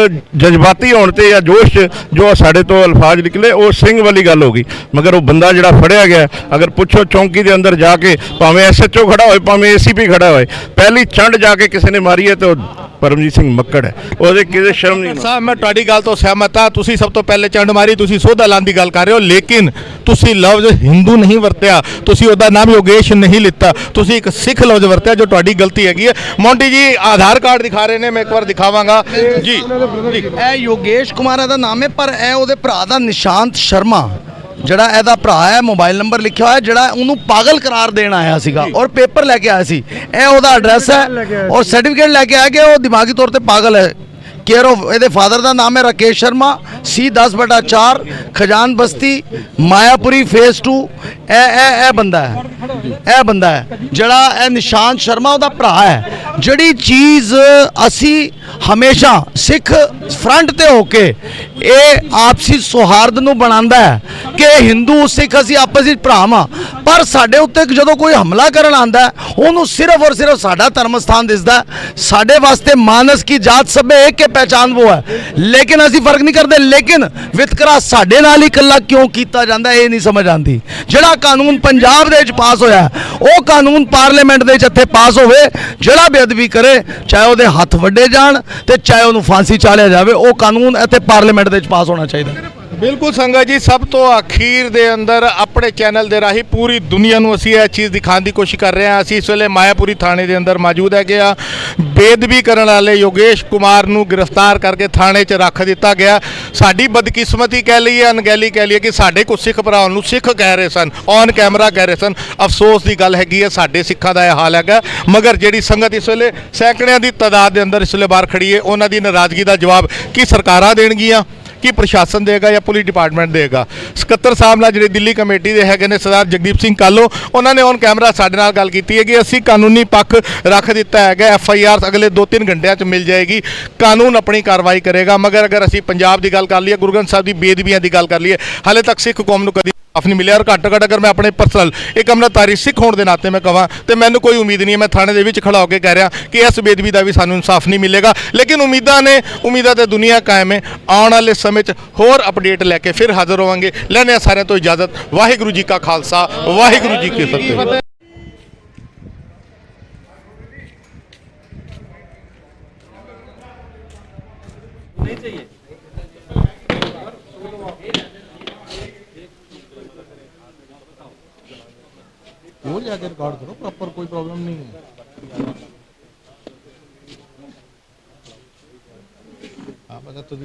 ਜਜ਼ਬਾਤੀ ਹੋਣ ਤੇ ਜਾਂ ਜੋਸ਼ 'ਚ ਜੋ ਸਾਡੇ ਤੋਂ ਅਲਫਾਜ਼ ਨਿਕਲੇ ਉਹ ਸਿੰਘ ਵਾਲੀ ਗੱਲ ਹੋ ਗਈ। ਮਗਰ ਉਹ ਬੰਦਾ ਜਿਹੜਾ ਫੜਿਆ ਗਿਆ, ਅਗਰ ਪੁੱਛੋ ਚੌਂਕੀ ਦੇ ਅੰਦਰ ਜਾ ਕੇ, ਭਾਵੇਂ SHO ਖੜਾ ਹੋਏ ਭਾਵੇਂ ACP ਖੜਾ ਹੋਏ, ਪਹਿਲੀ ਚੰਡ ਜਾ ਕੇ ਕਿਸੇ ਨੇ ਮਾਰੀ ਹੈ ਤੇ ਉਹ ਪਰਮਜੀਤ ਸਿੰਘ ਮੱਕੜ ਹੈ। ਉਹਦੇ ਕਿਸੇ ਸ਼ਰਮ ਨਹੀਂ। ਸਾਹਿਬ ਮੈਂ ਤੁਹਾਡੀ ਗੱਲ ਤੋਂ ਸਹਿਮਤ ਹਾਂ, ਤੁਸੀਂ ਸਭ ਤੋਂ ਪਹਿਲੇ ਚੰਡ ਮਾਰੀ, ਤੁਸੀਂ ਸੋਧਾ ਲਾਉਣ ਦੀ ਗੱਲ ਕਰ ਰਹੇ ਹੋ, ਲੇਕਿਨ ਤੁਸੀਂ ਲਫ਼ਜ਼ ਹਿੰਦੂ ਨਹੀਂ ਵਰਤਿਆ, ਤੁਸੀਂ ਉਹਦਾ ਨਾਮ ਯੋਗੇਸ਼ ਨਹੀਂ ਲਿੱਤਾ, ਤੁਸੀਂ ਇੱਕ ਸਿੱਖ ਲਫ਼ਜ਼ ਵਰਤਿਆ ਜੋ ਤੁਹਾਡੀ ਗਲਤੀ ਹੈਗੀ ਹੈ। ਮੌਂਟੀ ਜੀ ਆਧਾਰ ਕਾਰਡ ਦਿਖਾ ਰਹੇ ਨੇ, ਮੈਂ ਇੱਕ ਵਾਰ ਦਿਖਾਵਾਂਗਾ ਜੀ। ਇਹ ਯੋਗੇਸ਼ ਕੁਮਾਰ ਦਾ ਨਾਮ ਹੈ, ਪਰ ਇਹ ਉਹਦੇ ਭਰਾ ਦਾ ਨਿਸ਼ਾਂਤ ਸ਼ਰਮਾ ਜਿਹੜਾ ਇਹਦਾ ਭਰਾ ਹੈ, ਮੋਬਾਈਲ ਨੰਬਰ ਲਿਖਿਆ ਹੋਇਆ, ਜਿਹੜਾ ਉਹਨੂੰ ਪਾਗਲ ਕਰਾਰ ਦੇਣ ਆਇਆ ਸੀਗਾ ਔਰ ਪੇਪਰ ਲੈ ਕੇ ਆਇਆ ਸੀ। ਇਹ ਉਹਦਾ ਐਡਰੈਸ ਹੈ ਔਰ ਸਰਟੀਫਿਕੇਟ ਲੈ ਕੇ ਆਇਆ ਕਿ ਉਹ ਦਿਮਾਗੀ ਤੌਰ ਤੇ ਪਾਗਲ ਹੈ। केयर ऑफ ਇਹਦੇ ਫਾਦਰ ਦਾ ਨਾਮ ਹੈ ਰਾਕੇਸ਼ ਸ਼ਰਮਾ, C10/4 ਖਜਾਨ ਬਸਤੀ ਮਾਇਆਪੁਰੀ ਫੇਸ 2। ਇਹ ਬੰਦਾ ਹੈ ਜਿਹੜਾ ਇਹ ਨਿਸ਼ਾਂਤ ਸ਼ਰਮਾ ਉਹਦਾ ਭਰਾ ਹੈ। ਜਿਹੜੀ ਚੀਜ਼ ਅਸੀਂ ਹਮੇਸ਼ਾ ਸਿੱਖ ਫਰੰਟ ਤੇ ਹੋ ਕੇ ਇਹ ਆਪਸੀ ਸੌਹਾਰਦ ਨੂੰ ਬਣਾਉਂਦਾ ਹੈ ਕਿ ਹਿੰਦੂ ਸਿੱਖ ਅਸੀਂ ਆਪਸ ਵਿੱਚ ਭਰਾ ਹਾਂ, ਪਰ ਸਾਡੇ ਉੱਤੇ ਜਦੋਂ ਕੋਈ ਹਮਲਾ ਕਰਨ ਆਉਂਦਾ ਉਹਨੂੰ ਸਿਰਫ ਔਰ ਸਿਰਫ ਸਾਡਾ ਧਰਮ ਸਥਾਨ ਦਿਸਦਾ। ਸਾਡੇ ਵਾਸਤੇ ਮਾਨਸ ਕੀ ਜਾਤ ਸਭੇ ਇੱਕ ਕੇ ਪਹਿਚਾਨ ਉਹ ਹੈ, ਲੇਕਿਨ ਅਸੀਂ ਫਰਕ ਨਹੀਂ ਕਰਦੇ। ਲੇਕਿਨ ਵਿਤਕਰਾ ਸਾਡੇ ਨਾਲ ਹੀ ਇਕੱਲਾ ਕਿਉਂ ਕੀਤਾ ਜਾਂਦਾ ਇਹ ਨਹੀਂ ਸਮਝ ਆਉਂਦੀ। ਜਿਹੜਾ ਕਾਨੂੰਨ ਪੰਜਾਬ ਦੇ ਵਿੱਚ ਪਾਸ ਹੋਇਆ ਉਹ ਕਾਨੂੰਨ ਪਾਰਲੀਮੈਂਟ ਦੇ ਵਿੱਚ ਇੱਥੇ ਪਾਸ ਹੋਵੇ, ਜਿਹੜਾ ਬੇਅਦਬੀ ਕਰੇ ਚਾਹੇ ਉਹਦੇ ਹੱਥ ਵੱਡੇ ਜਾਣ ਤੇ ਚਾਹੇ ਉਹਨੂੰ ਫਾਂਸੀ ਚਾੜਿਆ ਜਾਵੇ, ਉਹ ਕਾਨੂੰਨ ਇੱਥੇ ਪਾਰਲੀਮੈਂਟ ਦੇ ਵਿੱਚ ਪਾਸ ਹੋਣਾ ਚਾਹੀਦਾ। ਬਿਲਕੁਲ ਸੰਗਤ ਜੀ, ਸਭ ਤੋਂ ਅਖੀਰ ਦੇ ਅੰਦਰ ਆਪਣੇ ਚੈਨਲ ਦੇ ਰਾਹੀਂ ਪੂਰੀ ਦੁਨੀਆ ਨੂੰ ਅਸੀਂ ਇਹ ਚੀਜ਼ ਦਿਖਾਉਣ ਦੀ ਕੋਸ਼ਿਸ਼ ਕਰ ਰਹੇ ਹਾਂ। ਅਸੀਂ ਇਸ ਵੇਲੇ ਮਾਇਆਪੁਰੀ ਥਾਣੇ ਦੇ ਅੰਦਰ ਮੌਜੂਦ ਹੈਗੇ ਆ। ਬੇਅਦਬੀ ਕਰਨ ਵਾਲੇ ਯੋਗੇਸ਼ ਕੁਮਾਰ ਨੂੰ ਗ੍ਰਿਫਤਾਰ ਕਰਕੇ ਥਾਣੇ 'ਚ ਰੱਖ ਦਿੱਤਾ ਗਿਆ। ਸਾਡੀ ਬਦਕਿਸਮਤੀ ਕਹਿ ਲਈਏ, ਅਣਗਹਿਲੀ ਕਹਿ ਲਈਏ ਕਿ ਸਾਡੇ ਕੁਝ ਸਿੱਖ ਭਰਾਵਾਂ ਨੂੰ ਸਿੱਖ ਕਹਿ ਰਹੇ ਸਨ, ਔਨ ਕੈਮਰਾ ਕਹਿ ਰਹੇ ਸਨ। ਅਫਸੋਸ ਦੀ ਗੱਲ ਹੈਗੀ ਹੈ, ਸਾਡੇ ਸਿੱਖਾਂ ਦਾ ਇਹ ਹਾਲ ਹੈਗਾ। ਮਗਰ ਜਿਹੜੀ ਸੰਗਤ ਇਸ ਵੇਲੇ ਸੈਂਕੜਿਆਂ ਦੀ ਤਾਦਾਦ ਦੇ ਅੰਦਰ ਇਸ ਵੇਲੇ ਬਾਹਰ ਖੜੀ ਹੈ, ਉਹਨਾਂ ਦੀ ਨਾਰਾਜ਼ਗੀ ਦਾ ਜਵਾਬ ਕੀ ਸਰਕਾਰਾਂ ਦੇਣਗੀਆਂ, ਕੀ ਪ੍ਰਸ਼ਾਸਨ ਦੇਗਾ ਜਾਂ ਪੁਲਿਸ ਡਿਪਾਰਟਮੈਂਟ ਦੇਗਾ। ਸਕੱਤਰ ਸਾਹਿਬ ਨਾਲ ਜਿਹੜੇ ਦਿੱਲੀ ਕਮੇਟੀ ਦੇ ਹੈਗੇ ਨੇ ਸਰਦਾਰ ਜਗਦੀਪ ਸਿੰਘ ਕਾਲੋ, ਉਹਨਾਂ ਨੇ ਔਨ ਕੈਮਰਾ ਸਾਡੇ ਨਾਲ ਗੱਲ ਕੀਤੀ ਹੈ ਕਿ ਅਸੀਂ ਕਾਨੂੰਨੀ ਪੱਖ ਰੱਖ ਦਿੱਤਾ ਹੈਗਾ। FIR ਅਗਲੇ 2-3 ਘੰਟਿਆਂ 'ਚ ਮਿਲ ਜਾਏਗੀ, ਕਾਨੂੰਨ ਆਪਣੀ ਕਾਰਵਾਈ ਕਰੇਗਾ। ਮਗਰ ਅਗਰ ਅਸੀਂ ਪੰਜਾਬ ਦੀ ਗੱਲ ਕਰ ਲਈਏ, ਗੁਰੂ ਗ੍ਰੰਥ ਸਾਹਿਬ ਦੀ ਬੇਅਦਬੀਆਂ ਦੀ ਗੱਲ ਕਰ ਲਈਏ, ਹਾਲੇ ਤੱਕ ਸਿੱਖ ਕੌਮ ਨੂੰ ਕਦੀ ਮਾਫ ਨਹੀਂ ਮਿਲਿਆ। ਔਰ ਘੱਟੋ ਘੱਟ ਅਗਰ ਮੈਂ ਆਪਣੇ ਪਰਸਨਲ ਇੱਕ ਅੰਮ੍ਰਿਤਧਾਰੀ ਸਿੱਖ ਹੋਣ ਦੇ ਨਾਤੇ ਮੈਂ ਕਹਾਂ ਤੇ ਮੈਨੂੰ ਕੋਈ ਉਮੀਦ ਨਹੀਂ ਹੈ, ਮੈਂ ਥਾਣੇ ਦੇ ਵਿੱਚ ਖੜਾ ਹੋ ਕੇ ਕਹਿ ਰਿਹਾ ਕਿ ਇਸ ਬੇਅਦਬੀ ਦਾ ਵੀ ਸਾਨੂੰ ਇਨਸਾਫ ਨਹੀਂ ਮਿਲੇਗਾ। ਲੇਕਿਨ ਉਮੀਦਾਂ ਤੇ ਦੁਨੀਆ ਕਾਇਮ ਹੈ। ਆਉਣ ਵਾਲੇ ਸਮੇਂ 'ਚ ਹੋਰ ਅਪਡੇਟ ਲੈ ਕੇ ਫਿਰ ਹਾਜ਼ਰ ਹੋਵਾਂਗੇ। ਲੈਣੇ ਸਾਰਿਆਂ ਤੋਂ ਇਜਾਜ਼ਤ। ਵਾਹਿਗੁਰੂ ਜੀ ਕਾ ਖਾਲਸਾ, ਵਾਹਿਗੁਰੂ ਜੀ ਕੀ ਫਤਿਹ। वो जाके रिकॉर्ड करो प्रॉपर, कोई प्रॉब्लम नहीं है। हाँ बता तो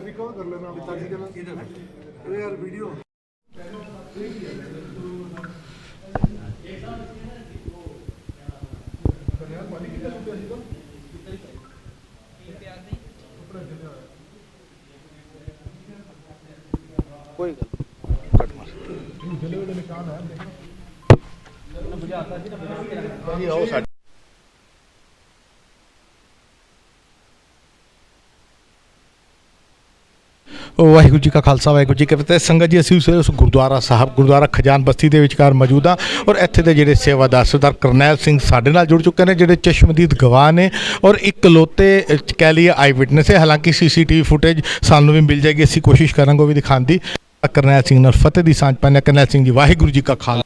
रिकॉर्ड कर लेना अभी तक यार वीडियो। कोई गल ਵਾਹਿਗੁਰੂ ਜੀ ਕਾ ਖਾਲਸਾ, ਵਾਹਿਗੁਰੂ ਜੀ ਕੀ ਫਤਿਹ। ਸੰਗਤ ਜੀ, ਅਸੀਂ ਉਸ ਗੁਰਦੁਆਰਾ ਸਾਹਿਬ, ਗੁਰਦੁਆਰਾ ਖਜਾਨ ਬਸਤੀ ਦੇ ਵਿਚਕਾਰ ਮੌਜੂਦ ਹਾਂ ਔਰ ਇੱਥੇ ਦੇ ਜਿਹੜੇ ਸੇਵਾਦਾਰ ਸਰਦਾਰ ਕਰਨੈਲ ਸਿੰਘ ਸਾਡੇ ਨਾਲ ਜੁੜ ਚੁੱਕੇ ਨੇ, ਜਿਹੜੇ ਚਸ਼ਮਦੀਦ ਗਵਾਹ ਨੇ ਔਰ ਇਕਲੌਤੇ ਕਹਿ ਲਈਏ ਆਈ ਵਿਟਨੈਸ ਹੈ। ਹਾਲਾਂਕਿ CCTV ਫੁਟੇਜ ਸਾਨੂੰ ਵੀ ਮਿਲ ਜਾਏਗੀ, ਅਸੀਂ ਕੋਸ਼ਿਸ਼ ਕਰਾਂਗੇ ਉਹ ਵੀ ਦਿਖਾਉਣ ਦੀ। ਕਰਨੈਲ ਸਿੰਘ ਨਾਲ ਫਤਿਹ ਦੀ ਸਾਂਝ ਪਾਉਂਦੇ। ਕਰਨੈਲ ਸਿੰਘ ਜੀ, ਵਾਹਿਗੁਰੂ ਜੀ ਕਾ ਖਾਲਸਾ,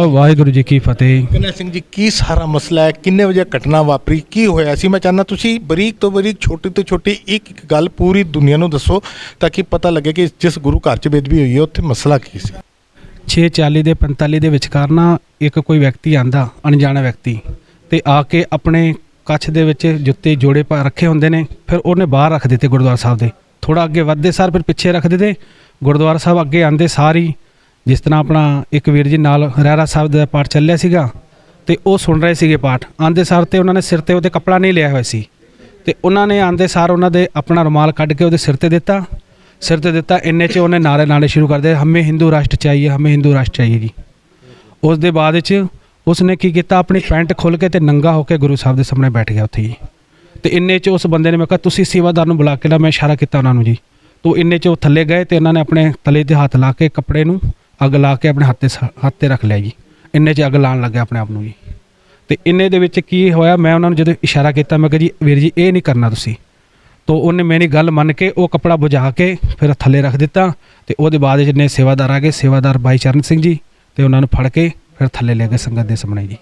ਵਾਹਿਗੁਰੂ ਜੀ ਕੀ ਫਤਿਹ। ਕਰਨੈਲ ਸਿੰਘ ਜੀ, ਕੀ ਸਾਰਾ ਮਸਲਾ ਹੈ? ਕਿੰਨੇ ਵਜੇ ਘਟਨਾ ਵਾਪਰੀ? ਕੀ ਹੋਇਆ ਸੀ? ਮੈਂ ਚਾਹੁੰਦਾ ਤੁਸੀਂ ਬਰੀਕ ਤੋਂ ਬਰੀਕ, ਛੋਟੀ ਤੋਂ ਛੋਟੀ ਇੱਕ ਗੱਲ ਪੂਰੀ ਦੁਨੀਆ ਨੂੰ ਦੱਸੋ ਤਾਂ ਕਿ ਪਤਾ ਲੱਗੇ ਕਿ ਜਿਸ ਗੁਰੂ ਘਰ 'ਚ ਬੇਦਬੀ ਹੋਈ ਹੈ ਉੱਥੇ ਮਸਲਾ ਕੀ ਸੀ। 6:40 ਦੇ 45 ਦੇ ਵਿਚਕਾਰ ਨਾ ਇੱਕ ਕੋਈ ਵਿਅਕਤੀ ਆਂਦਾ, ਅਣਜਾਣਾ ਵਿਅਕਤੀ, ਤੇ ਆ ਕੇ ਆਪਣੇ ਕੱਛ ਦੇ ਵਿੱਚ ਜੁੱਤੇ ਜੋੜੇ ਪਾ ਰੱਖੇ ਹੁੰਦੇ ਨੇ, ਫਿਰ ਉਹਨੇ ਬਾਹਰ ਰੱਖ ਦਿੱਤੇ ਗੁਰਦੁਆਰਾ ਸਾਹਿਬ ਦੇ ਥੋੜਾ ਅੱਗੇ ਵੱਧਦੇ ਸਾਰ ਫਿਰ ਪਿੱਛੇ ਰੱਖਦੇ ਤੇ ਗੁਰਦੁਆਰਾ ਸਾਹਿਬ ਅੱਗੇ ਆਂਦੇ ਸਾਰੀ ਜਿਸ ਤਰ੍ਹਾਂ ਆਪਣਾ ਇੱਕ ਵੀਰ ਜੀ ਨਾਲ ਰਹਿਰਾ ਸਾਹਿਬ ਦਾ ਪਾਠ ਚੱਲਿਆ ਸੀਗਾ ਤੇ ਉਹ ਸੁਣ ਰਹੇ ਸੀਗੇ ਪਾਠ ਆਂਦੇ ਸਾਰ ਤੇ ਉਹਨਾਂ ਨੇ ਸਿਰ ਤੇ ਉਹਦੇ ਕੱਪੜਾ ਨਹੀਂ ਲਿਆ ਹੋਇਆ ਸੀ ਤੇ ਉਹਨਾਂ ਨੇ ਆਂਦੇ ਸਾਰ ਉਹਨਾਂ ਦੇ ਆਪਣਾ ਰੁਮਾਲ ਕੱਢ ਕੇ ਉਹਦੇ ਸਿਰ ਤੇ ਦਿੱਤਾ ਇੰਨੇ 'ਚ ਉਹਨੇ ਨਾਰੇ ਸ਼ੁਰੂ ਕਰ ਦਿੱਤੇ ਹਮੇ ਹਿੰਦੂ ਰਾਸ਼ਟਰ ਚਾਹੀਏ ਹਮੇ ਹਿੰਦੂ ਰਾਸ਼ਟਰ ਚਾਹੀਏ ਜੀ। ਉਸ ਦੇ ਬਾਅਦ ਵਿੱਚ ਉਸਨੇ ਕੀ ਕੀਤਾ ਆਪਣੀ ਪੈਂਟ ਖੋਲ੍ਹ ਕੇ ਤੇ ਨੰਗਾ ਹੋ ਕੇ ਗੁਰੂ ਸਾਹਿਬ ਦੇ ਸਾਹਮਣੇ ਬੈਠ ਗਿਆ ਉੱਥੇ ਜੀ ਤੇ ਇੰਨੇ 'ਚ ਉਸ ਬੰਦੇ ਨੇ ਮੈਂ ਕਿਹਾ ਤੁਸੀਂ ਸੇਵਾਦਾਰ ਨੂੰ ਬੁਲਾ ਕੇ ਲਾ ਮੈਂ ਇਸ਼ਾਰਾ ਕੀਤਾ ਉਹਨਾਂ ਨੂੰ ਜੀ ਤੋ ਇੰਨੇ 'ਚ ਉਹ ਥੱਲੇ ਗਏ ਤੇ ਉਹਨਾਂ ਨੇ ਆਪਣੇ ਤਲੇ ਤੇ ਹੱਥ ਲਾ ਕੇ ਕੱਪੜੇ ਨੂੰ ਅੱਗ ਲਾ ਕੇ ਆਪਣੇ ਹੱਥ ਤੇ ਰੱਖ ਲਿਆ ਜੀ। ਇੰਨੇ 'ਚ ਅੱਗ ਲਾਉਣ ਲੱਗਿਆ ਆਪਣੇ ਆਪ ਨੂੰ ਜੀ ਤੇ ਇੰਨੇ ਦੇ ਵਿੱਚ ਕੀ ਹੋਇਆ ਮੈਂ ਉਹਨਾਂ ਨੂੰ ਜਦੋਂ ਇਸ਼ਾਰਾ ਕੀਤਾ ਮੈਂ ਕਿਹਾ ਜੀ ਵੀਰ ਜੀ ਇਹ ਨਹੀਂ ਕਰਨਾ ਤੁਸੀਂ ਤੋ ਉਹਨੇ ਮੇਰੀ ਗੱਲ ਮੰਨ ਕੇ ਉਹ ਕੱਪੜਾ ਬੁਝਾ ਕੇ ਫਿਰ ਥੱਲੇ ਰੱਖ ਦਿੱਤਾ ਤੇ ਉਹਦੇ ਬਾਅਦ ਜਿੰਨੇ ਸੇਵਾਦਾਰ ਆ ਗਏ ਸੇਵਾਦਾਰ ਭਾਈ ਚਰਨ ਸਿੰਘ ਜੀ ਤੇ ਉਹਨਾਂ ਨੂੰ ਫੜ ਕੇ ਫਿਰ ਥੱਲੇ ਲੈ ਗਏ ਸੰਗਤ ਦੇ ਸਾਹਮਣੇ ਜੀ।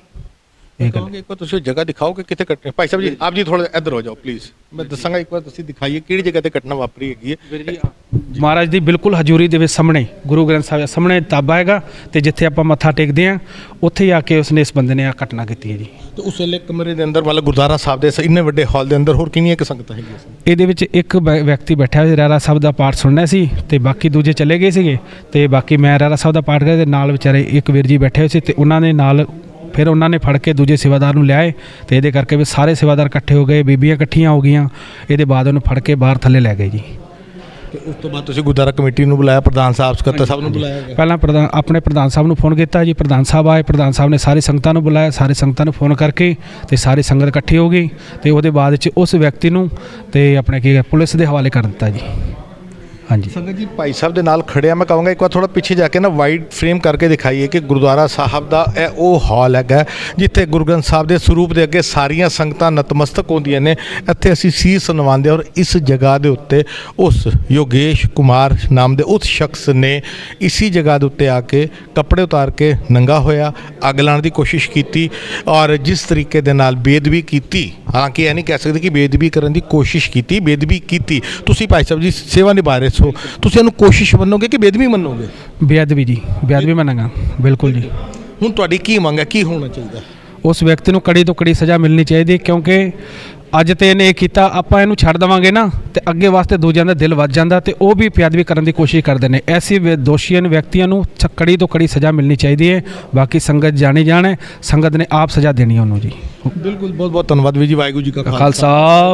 ਇਹ ਗੱਲ ਇੱਕ ਵਾਰ ਤੁਸੀਂ ਜਗ੍ਹਾ ਦਿਖਾਓ ਕਿ ਕਿੱਥੇ ਕੱਟਣੇ ਭਾਈ ਸਾਹਿਬ ਜੀ ਆਪ ਜੀ ਥੋੜਾ ਇੱਧਰ ਹੋ ਜਾਓ ਪਲੀਜ਼ ਮੈਂ ਦੱਸਾਂਗਾ ਇੱਕ ਵਾਰ ਤੁਸੀਂ ਦਿਖਾਈਏ ਕਿਹੜੀ ਜਗ੍ਹਾ ਤੇ ਘਟਨਾ ਵਾਪਰੀ ਹੈਗੀ ਹੈ। ਮਹਾਰਾਜ ਦੀ ਬਿਲਕੁਲ ਹਜ਼ੂਰੀ ਦੇ ਵਿੱਚ ਸਾਹਮਣੇ ਗੁਰੂ ਗ੍ਰੰਥ ਸਾਹਿਬ ਦੇ ਸਾਹਮਣੇ ਤਾਬਾ ਹੈਗਾ ਤੇ ਜਿੱਥੇ ਆਪਾਂ ਮੱਥਾ ਟੇਕਦੇ ਆ ਉੱਥੇ ਹੀ ਆ ਕੇ ਉਸਨੇ ਇਸ ਬੰਦੇ ਨੇ ਆ ਘਟਨਾ ਕੀਤੀ ਹੈ ਜੀ। ਤੇ ਉਸ ਵੇਲੇ ਕਮਰੇ ਦੇ ਅੰਦਰ ਮਤਲਬ ਗੁਰਦੁਆਰਾ ਸਾਹਿਬ ਦੇ ਇੰਨੇ ਵੱਡੇ ਹਾਲ ਦੇ ਅੰਦਰ ਹੋਰ ਕਿੰਨੀਆਂ ਕੁ ਸੰਗਤਾਂ ਹੈਗੀਆਂ ਸੀ? ਇਹਦੇ ਵਿੱਚ ਇੱਕ ਵਿਅਕਤੀ ਬੈਠਿਆ ਹੋਇਆ ਰਹਿਰਾ ਸਾਹਿਬ ਦਾ ਪਾਠ ਸੁਣਨਾ ਸੀ ਤੇ ਬਾਕੀ ਦੂਜੇ ਚਲੇ ਗਏ ਸੀਗੇ ਤੇ ਬਾਕੀ ਮੈਂ ਰਹਿਰਾ ਸਾਹਿਬ ਦਾ ਪਾਠ ਕਰਿਆ ਤੇ ਨਾਲ ਵਿਚਾਰੇ ਇੱਕ ਵੀਰ ਜੀ ਬੈਠੇ ਹੋਏ ਸੀ ਤੇ ਉਹਨਾਂ ਨੇ ਨਾਲ ਫਿਰ ਉਹਨਾਂ ਨੇ ਫੜ ਕੇ ਦੂਜੇ ਸੇਵਾਦਾਰ ਨੂੰ ਲਿਆਏ ਤੇ ਇਹਦੇ ਕਰਕੇ ਵੀ ਸਾਰੇ ਸੇਵਾਦਾਰ ਇਕੱਠੇ ਹੋ ਗਏ ਬੀਬੀਆਂ ਇਕੱਠੀਆਂ ਹੋ ਗਈਆਂ ਇਹਦੇ ਬਾਅਦ ਉਹਨੂੰ ਫੜ ਕੇ ਬਾਹਰ ਥੱਲੇ ਲੈ ਗਏ ਜੀ। ਤੇ ਉਸ ਤੋਂ ਬਾਅਦ ਤੁਸੀਂ ਗੁਰਦੁਆਰਾ ਕਮੇਟੀ ਨੂੰ ਬੁਲਾਇਆ ਪ੍ਰਧਾਨ ਸਾਹਿਬ ਸਕੱਤਰ ਸਾਹਿਬ ਨੂੰ ਬੁਲਾਇਆ ਗਿਆ? ਪਹਿਲਾਂ ਆਪਣੇ ਪ੍ਰਧਾਨ ਸਾਹਿਬ ਨੂੰ ਫੋਨ ਕੀਤਾ ਜੀ ਪ੍ਰਧਾਨ ਸਾਹਿਬ ਆਏ ਪ੍ਰਧਾਨ ਸਾਹਿਬ ਨੇ ਸਾਰੀ ਸੰਗਤਾਂ ਨੂੰ ਬੁਲਾਇਆ ਸਾਰੀ ਸੰਗਤਾਂ ਨੂੰ ਫੋਨ ਕਰਕੇ ਤੇ ਸਾਰੀ ਸੰਗਤ ਇਕੱਠੀ ਹੋ ਗਈ ਤੇ ਉਹਦੇ ਬਾਅਦ 'ਚ ਉਸ ਵਿਅਕਤੀ ਨੂੰ ਤੇ ਆਪਣੇ ਕੀ ਪੁਲਿਸ ਦੇ ਹਵਾਲੇ ਕਰ ਦਿੱਤਾ ਜੀ। ਹਾਂਜੀ ਸੰਗਤ ਜੀ ਭਾਈ ਸਾਹਿਬ ਦੇ ਨਾਲ ਖੜਿਆ ਮੈਂ ਕਹਾਂਗਾ ਇੱਕ ਵਾਰ ਥੋੜਾ ਪਿੱਛੇ ਜਾ ਕੇ ਨਾ ਵਾਈਡ ਫਰੇਮ ਕਰਕੇ ਦਿਖਾਈਏ ਕਿ ਗੁਰਦੁਆਰਾ ਸਾਹਿਬ ਦਾ ਇਹ ਉਹ ਹਾਲ ਹੈਗਾ ਜਿੱਥੇ ਗੁਰੂ ਗ੍ਰੰਥ ਸਾਹਿਬ ਦੇ ਸਰੂਪ ਦੇ ਅੱਗੇ ਸਾਰੀਆਂ ਸੰਗਤਾਂ ਨਤਮਸਤਕ ਹੁੰਦੀਆਂ ਨੇ। ਇੱਥੇ ਅਸੀਂ ਸੀਸ ਨਵਾਉਂਦੇ ਔਰ ਇਸ ਜਗ੍ਹਾ ਦੇ ਉੱਤੇ ਉਸ ਯੋਗੇਸ਼ ਕੁਮਾਰ ਨਾਮ ਦੇ ਉਸ ਸ਼ਖਸ ਨੇ ਇਸੀ ਜਗ੍ਹਾ ਦੇ ਉੱਤੇ ਆ ਕੇ ਕੱਪੜੇ ਉਤਾਰ ਕੇ ਨੰਗਾ ਹੋਇਆ ਅੱਗ ਲਾਉਣ ਦੀ ਕੋਸ਼ਿਸ਼ ਕੀਤੀ ਔਰ ਜਿਸ ਤਰੀਕੇ ਦੇ ਨਾਲ ਬੇਅਦਬੀ ਕੀਤੀ ਹਾਲਾਂਕਿ ਇਹ ਨਹੀਂ ਕਹਿ ਸਕਦੇ ਕਿ ਬੇਅਦਬੀ ਕਰਨ ਦੀ ਕੋਸ਼ਿਸ਼ ਕੀਤੀ ਬੇਅਦਬੀ ਕੀਤੀ। ਤੁਸੀਂ ਭਾਈ ਸਾਹਿਬ ਜੀ ਸੇਵਾ ਨਿਭਾ ਰਹੇ ਸੋ ਤੁਸੀਂ ਇਹਨੂੰ ਕੋਸ਼ਿਸ਼ ਮੰਨੋਗੇ ਕਿ ਬੇਅਦਬੀ ਮੰਨੋਗੇ? ਬੇਅਦਬੀ ਜੀ ਬੇਅਦਬੀ ਮੰਨਾਂਗਾ ਬਿਲਕੁਲ ਜੀ। ਹੁਣ ਤੁਹਾਡੀ ਕੀ ਮੰਗ ਹੈ ਕੀ ਹੋਣਾ ਚਾਹੀਦਾ? ਉਸ ਵਿਅਕਤੀ ਨੂੰ ਕੜੀ ਤੋਂ ਕੜੀ ਸਜ਼ਾ ਮਿਲਣੀ ਚਾਹੀਦੀ ਕਿਉਂਕਿ ਅੱਜ ਤੇ ਇਹਨੇ ਇਹ ਕੀਤਾ ਆਪਾਂ ਇਹਨੂੰ ਛੱਡ ਦੇਵਾਂਗੇ ਨਾ ਤੇ ਅੱਗੇ ਵਾਸਤੇ ਦੂਜਿਆਂ ਦਾ ਦਿਲ ਵੱਜ ਜਾਂਦਾ ਤੇ ਉਹ ਵੀ ਬੇਅਦਬੀ ਕਰਨ ਦੀ ਕੋਸ਼ਿਸ਼ ਕਰਦੇ ਨੇ। ਐਸੀ ਦੋਸ਼ੀਆਂ ਵਿਅਕਤੀਆਂ ਨੂੰ ਕੜੀ ਤੋਂ ਕੜੀ ਸਜ਼ਾ ਮਿਲਣੀ ਚਾਹੀਦੀ ਹੈ। ਬਾਕੀ ਸੰਗਤ ਜਾਣੀ ਜਾਣੇ ਸੰਗਤ ਨੇ ਆਪ ਸਜ਼ਾ ਦੇਣੀ ਉਹਨੂੰ ਜੀ। ਬਿਲਕੁਲ ਬਹੁਤ ਬਹੁਤ ਧੰਨਵਾਦ ਵੀਰ ਜੀ। ਵਾਹਿਗੁਰੂ ਜੀ ਕਾ ਖਾਲਸਾ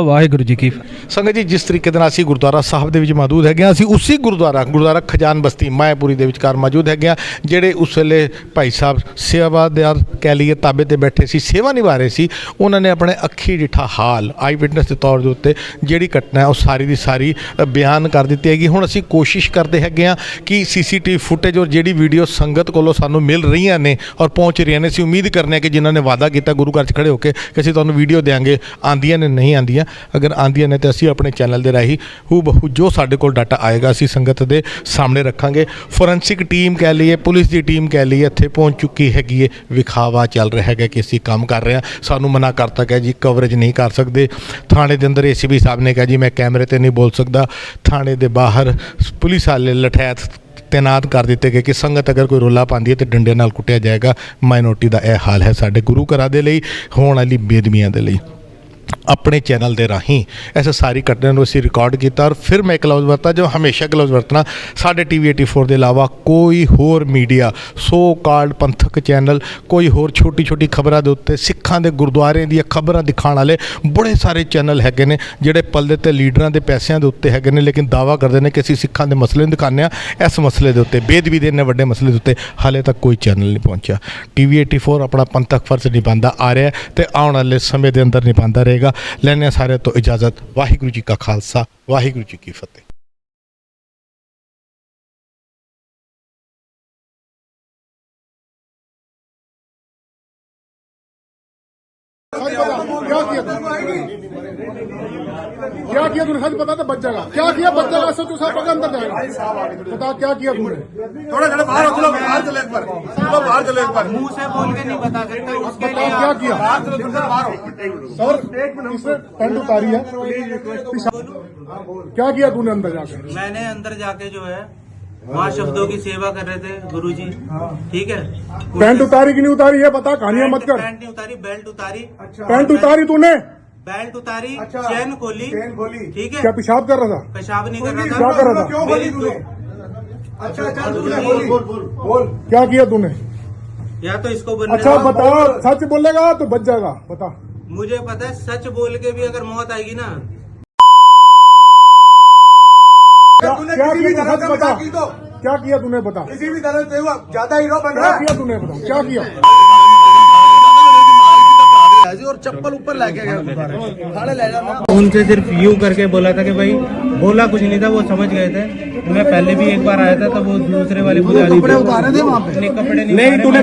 ਵਾਹਿਗੁਰੂ ਜੀ ਕੀ ਫਤਿਹ। ਸੰਗਤ ਜੀ ਜਿਸ ਤਰੀਕੇ ਦੇ ਨਾਲ ਅਸੀਂ ਗੁਰਦੁਆਰਾ ਸਾਹਿਬ ਦੇ ਵਿੱਚ ਮੌਜੂਦ ਹੈਗੇ ਹਾਂ ਅਸੀਂ ਉਸੇ ਗੁਰਦੁਆਰਾ ਖਜਾਨ ਬਸਤੀ ਮਾਇਆਪੁਰੀ ਦੇ ਵਿਚਕਾਰ ਮੌਜੂਦ ਹੈਗੇ ਹਾਂ ਜਿਹੜੇ ਉਸ ਵੇਲੇ ਭਾਈ ਸਾਹਿਬ ਸੇਵਾਦਾਰ ਕਹਿ ਲਈਏ ਤਾਬੇ ਤੇ ਬੈਠੇ ਸੀ ਸੇਵਾ ਨਿਭਾ ਰਹੇ ਸੀ ਉਹਨਾਂ ਨੇ ਆਪਣੇ ਅੱਖੀ ਡਿੱਠਾ ਹਾਲ ਆਈ ਵਿਟਨੈਸ ਦੇ ਤੌਰ ਦੇ ਉੱਤੇ ਜਿਹੜੀ ਘਟਨਾ ਹੈ ਉਹ ਸਾਰੀ ਦੀ ਸਾਰੀ ਬਿਆਨ ਕਰ ਦਿੱਤੀ ਹੈਗੀ। ਹੁਣ ਅਸੀਂ ਕੋਸ਼ਿਸ਼ ਕਰਦੇ ਹੈਗੇ ਹਾਂ ਕਿ CCTV ਫੁਟੇਜ ਔਰ ਜਿਹੜੀ ਵੀਡੀਓ ਸੰਗਤ ਕੋਲੋਂ ਸਾਨੂੰ ਮਿਲ ਰਹੀਆਂ ਨੇ ਔਰ ਪਹੁੰਚ ਰਹੀਆਂ ਨੇ ਅਸੀਂ ਉਮੀਦ ਕਰਨੇ ਹਾਂ ਕਿ ਜਿਨ੍ਹਾਂ ਨੇ ਵਾਅਦਾ ਕੀਤਾ ਗੁਰੂ ਘਰ 'ਚ ਖੜੇ ਹੋ ਕੇ ਕਿ ਅਸੀਂ ਤੁਹਾਨੂੰ ਵੀਡੀਓ ਦੇਵਾਂਗੇ ਆਉਂਦੀਆਂ ਨੇ ਨਹੀਂ ਆਉਂਦੀਆਂ ਅਗਰ ਆਉਂਦੀਆਂ ਨੇ ਤਾਂ ਅਸੀਂ ਆਪਣੇ ਚੈਨਲ ਦੇ ਰਾਹੀਂ ਹੂਬਹੂ ਜੋ ਸਾਡੇ ਕੋਲ ਡਾਟਾ ਆਏਗਾ ਅਸੀਂ ਸੰਗਤ ਦੇ ਸਾਹਮਣੇ ਰੱਖਾਂਗੇ। ਫੋਰੈਂਸਿਕ ਟੀਮ ਕਹਿ ਲਈਏ ਪੁਲਿਸ ਦੀ ਟੀਮ ਕਹਿ ਲਈਏ ਇੱਥੇ ਪਹੁੰਚ ਚੁੱਕੀ ਹੈਗੀ ਹੈ। ਵਿਖਾਵਾ ਚੱਲ ਰਿਹਾ ਹੈਗਾ ਕਿ ਅਸੀਂ ਕੰਮ ਕਰ ਰਹੇ ਹਾਂ ਸਾਨੂੰ ਮਨਾ ਕਰਤਾ ਕਿ ਜੀ ਕਵਰੇਜ ਨਹੀਂ ਕਰ ਸਕਦੇ। ਥਾਣੇ ਦੇ ਅੰਦਰ ACP ਸਾਹਿਬ ਨੇ ਕਿਹਾ ਜੀ ਮੈਂ ਕੈਮਰੇ ਤੇ ਨਹੀਂ ਬੋਲ ਸਕਦਾ। ਥਾਣੇ ਦੇ ਬਾਹਰ ਪੁਲਿਸ ਵਾਲੇ ਲਠੈਤ ਤੈਨਾਤ ਕਰ ਦਿੱਤੇ ਗਏ ਕਿ ਸੰਗਤ ਅਗਰ ਕੋਈ ਰੌਲਾ ਪਾਉਂਦੀ ਹੈ ਤੇ ਡੰਡੇ ਨਾਲ ਕੁੱਟਿਆ ਜਾਏਗਾ। ਮਾਈਨੋਰਟੀ ਦਾ ਇਹ ਹਾਲ ਹੈ ਸਾਡੇ ਗੁਰੂ ਘਰਾਂ ਦੇ ਲਈ ਹੋਣ ਵਾਲੀ ਬੇਦਬੀਆਂ ਦੇ ਲਈ। ਆਪਣੇ ਚੈਨਲ ਦੇ ਰਾਹੀਂ ਇਸ ਸਾਰੀ ਘਟਨਾ ਨੂੰ ਅਸੀਂ ਰਿਕਾਰਡ ਕੀਤਾ ਔਰ ਫਿਰ ਮੈਂ ਇੱਕ ਲਫ਼ਜ਼ ਵਰਤਾ ਜੋ ਹਮੇਸ਼ਾ ਇੱਕ ਲਫ਼ਜ਼ ਵਰਤਣਾ ਸਾਡੇ TV 84 ਦੇ ਇਲਾਵਾ ਕੋਈ ਹੋਰ ਮੀਡੀਆ ਸੋ ਕਾਲਡ ਪੰਥਕ ਚੈਨਲ ਕੋਈ ਹੋਰ ਛੋਟੀ ਛੋਟੀ ਖਬਰਾਂ ਦੇ ਉੱਤੇ ਸਿੱਖਾਂ ਦੇ ਗੁਰਦੁਆਰਿਆਂ ਦੀਆਂ ਖਬਰਾਂ ਦਿਖਾਉਣ ਵਾਲੇ ਬੜੇ ਸਾਰੇ ਚੈਨਲ ਹੈਗੇ ਨੇ ਜਿਹੜੇ ਪੱਲੇ ਤੇ ਲੀਡਰਾਂ ਦੇ ਪੈਸਿਆਂ ਦੇ ਉੱਤੇ ਹੈਗੇ ਨੇ ਲੇਕਿਨ ਦਾਅਵਾ ਕਰਦੇ ਨੇ ਕਿ ਅਸੀਂ ਸਿੱਖਾਂ ਦੇ ਮਸਲੇ ਨੂੰ ਦਿਖਾਉਂਦੇ ਹਾਂ। ਇਸ ਮਸਲੇ ਦੇ ਉੱਤੇ ਬੇਦਬੀ ਦੇ ਇੰਨੇ ਵੱਡੇ ਮਸਲੇ ਦੇ ਉੱਤੇ ਹਾਲੇ ਤੱਕ ਕੋਈ ਚੈਨਲ ਨਹੀਂ ਪਹੁੰਚਿਆ। TV 84 ਆਪਣਾ ਪੰਥਕ ਫਰਜ਼ ਨਿਭਾਉਂਦਾ ਆ ਰਿਹਾ ਤੇ ਆਉਣ ਵਾਲੇ ਸਮੇਂ ਦੇ ਅੰਦਰ ਨਿਭਾਉਂਦਾ ਰਹੇਗਾ। ਲੈਣੇ ਸਾਰੇ ਤੋਂ ਇਜਾਜ਼ਤ। ਵਾਹਿਗੁਰੂ ਜੀ ਕਾ ਖਾਲਸਾ ਵਾਹਿਗੁਰੂ ਜੀ ਕੀ ਫਤਿਹ। क्या किया तूने सच बता तो बच जाएगा क्या किया बच जाएगा सच साहब पकड़ अंदर जाएगा बता क्या किया तूने थोड़ा जरा बाहर चलो बाहर चले एक बार चलो बाहर चले एक बार मुंह से बोल के नहीं बता सकते उसके लिए क्या किया सर इसने पैंट उतारी है क्या किया तूने अंदर जाकर? मैंने अंदर जाके जो है वहाँ शब्दों की सेवा कर रहे थे गुरुजी ठीक है। पैंट उतारी कि नहीं उतारी ये बता कहानियां मत कर। पैंट नहीं उतारी बेल्ट उतारी। पैंट उतारी तूने बेल्ट उतारी, अच्छा। चेन खोली, ठीक है। क्या पेशाब कर रहा था? पेशाब नहीं कर रहा था। क्या कर रहा था? क्यों खोली तूने? अच्छा चल तूने बोल बोल बोल बोल क्या किया तूने? या तो इसको बनने अच्छा बता, सच बोलेगा तो बच जाएगा, बता। मुझे पता है सच बोल के भी अगर मौत आएगी ना। क्या तूने क्या किसी भी किया तरह सच का बता, मजाक की तो क्या किया तूने बता, किसी भी तरह से हुआ ज्यादा हीरो बन क्या रहा है। किया तूने बता, क्या किया? और चप्पल ऊपर लेके गया गुब्बारे खाने ले जाना। उनसे सिर्फ यूं करके बोला था कि भाई, बोला कुछ नहीं था, वो समझ गए थे। मैं पहले भी एक बार आया था, तब वो दूसरे वाले पुजारी कपड़े उतारे थे वहाँ पे? नहीं, कपड़े नहीं, तूने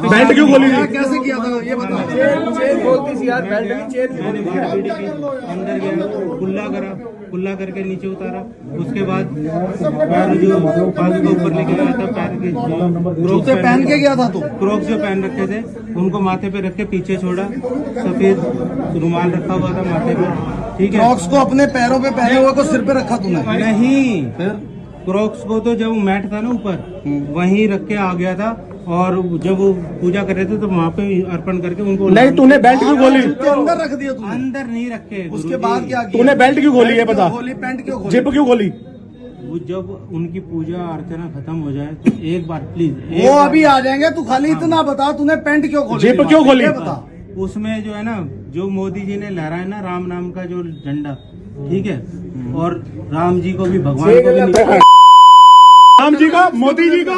बेल्ट क्यों खोली थी? कैसे किया था ये बता। चेन बोलती थी यार, बेल्ट नहीं चेन। अंदर गया, कुल्ला करके नीचे उतारा। उसके बाद पैर जो बाजू के ऊपर लेके आया था, पैर के जूते पहन के गया था तू? क्रोक्स जो पहन रखे थे उनको माथे पे रख के पीछे छोड़ा। सफेद रुमाल रखा हुआ था माथे पे, ठीक है। क्रॉक्स को अपने पैरों पे पहने हुए को सिर पे रखा तूने? नहीं, क्रॉक्स को तो जब मैट था ना ऊपर, वहीं रख के आ गया था। और जब वो पूजा कर रहे थे तो वहाँ पे अर्पण करके उनको। नहीं, तूने बेल्ट क्यों खोली? जूते अंदर रख दिए तूने? अंदर नहीं रखे। उसके बाद क्या किया? तूने बेल्ट क्यों खोली है बता, खोली पैंट क्यों खोली? जिप क्यों खोली? वो जब उनकी पूजा अर्चना खत्म हो जाए तो एक बार प्लीज। वो अभी आ जाएंगे, तू खाली इतना बता, तूने पैंट क्यों खोली? जिप क्यों खोली? ये बता। उसमें जो है ना, जो मोदी जी ने लहराया ना राम नाम का जो झंडा, ठीक है, और राम जी को भी, भगवान को भी, राम जी का, मोदी जी का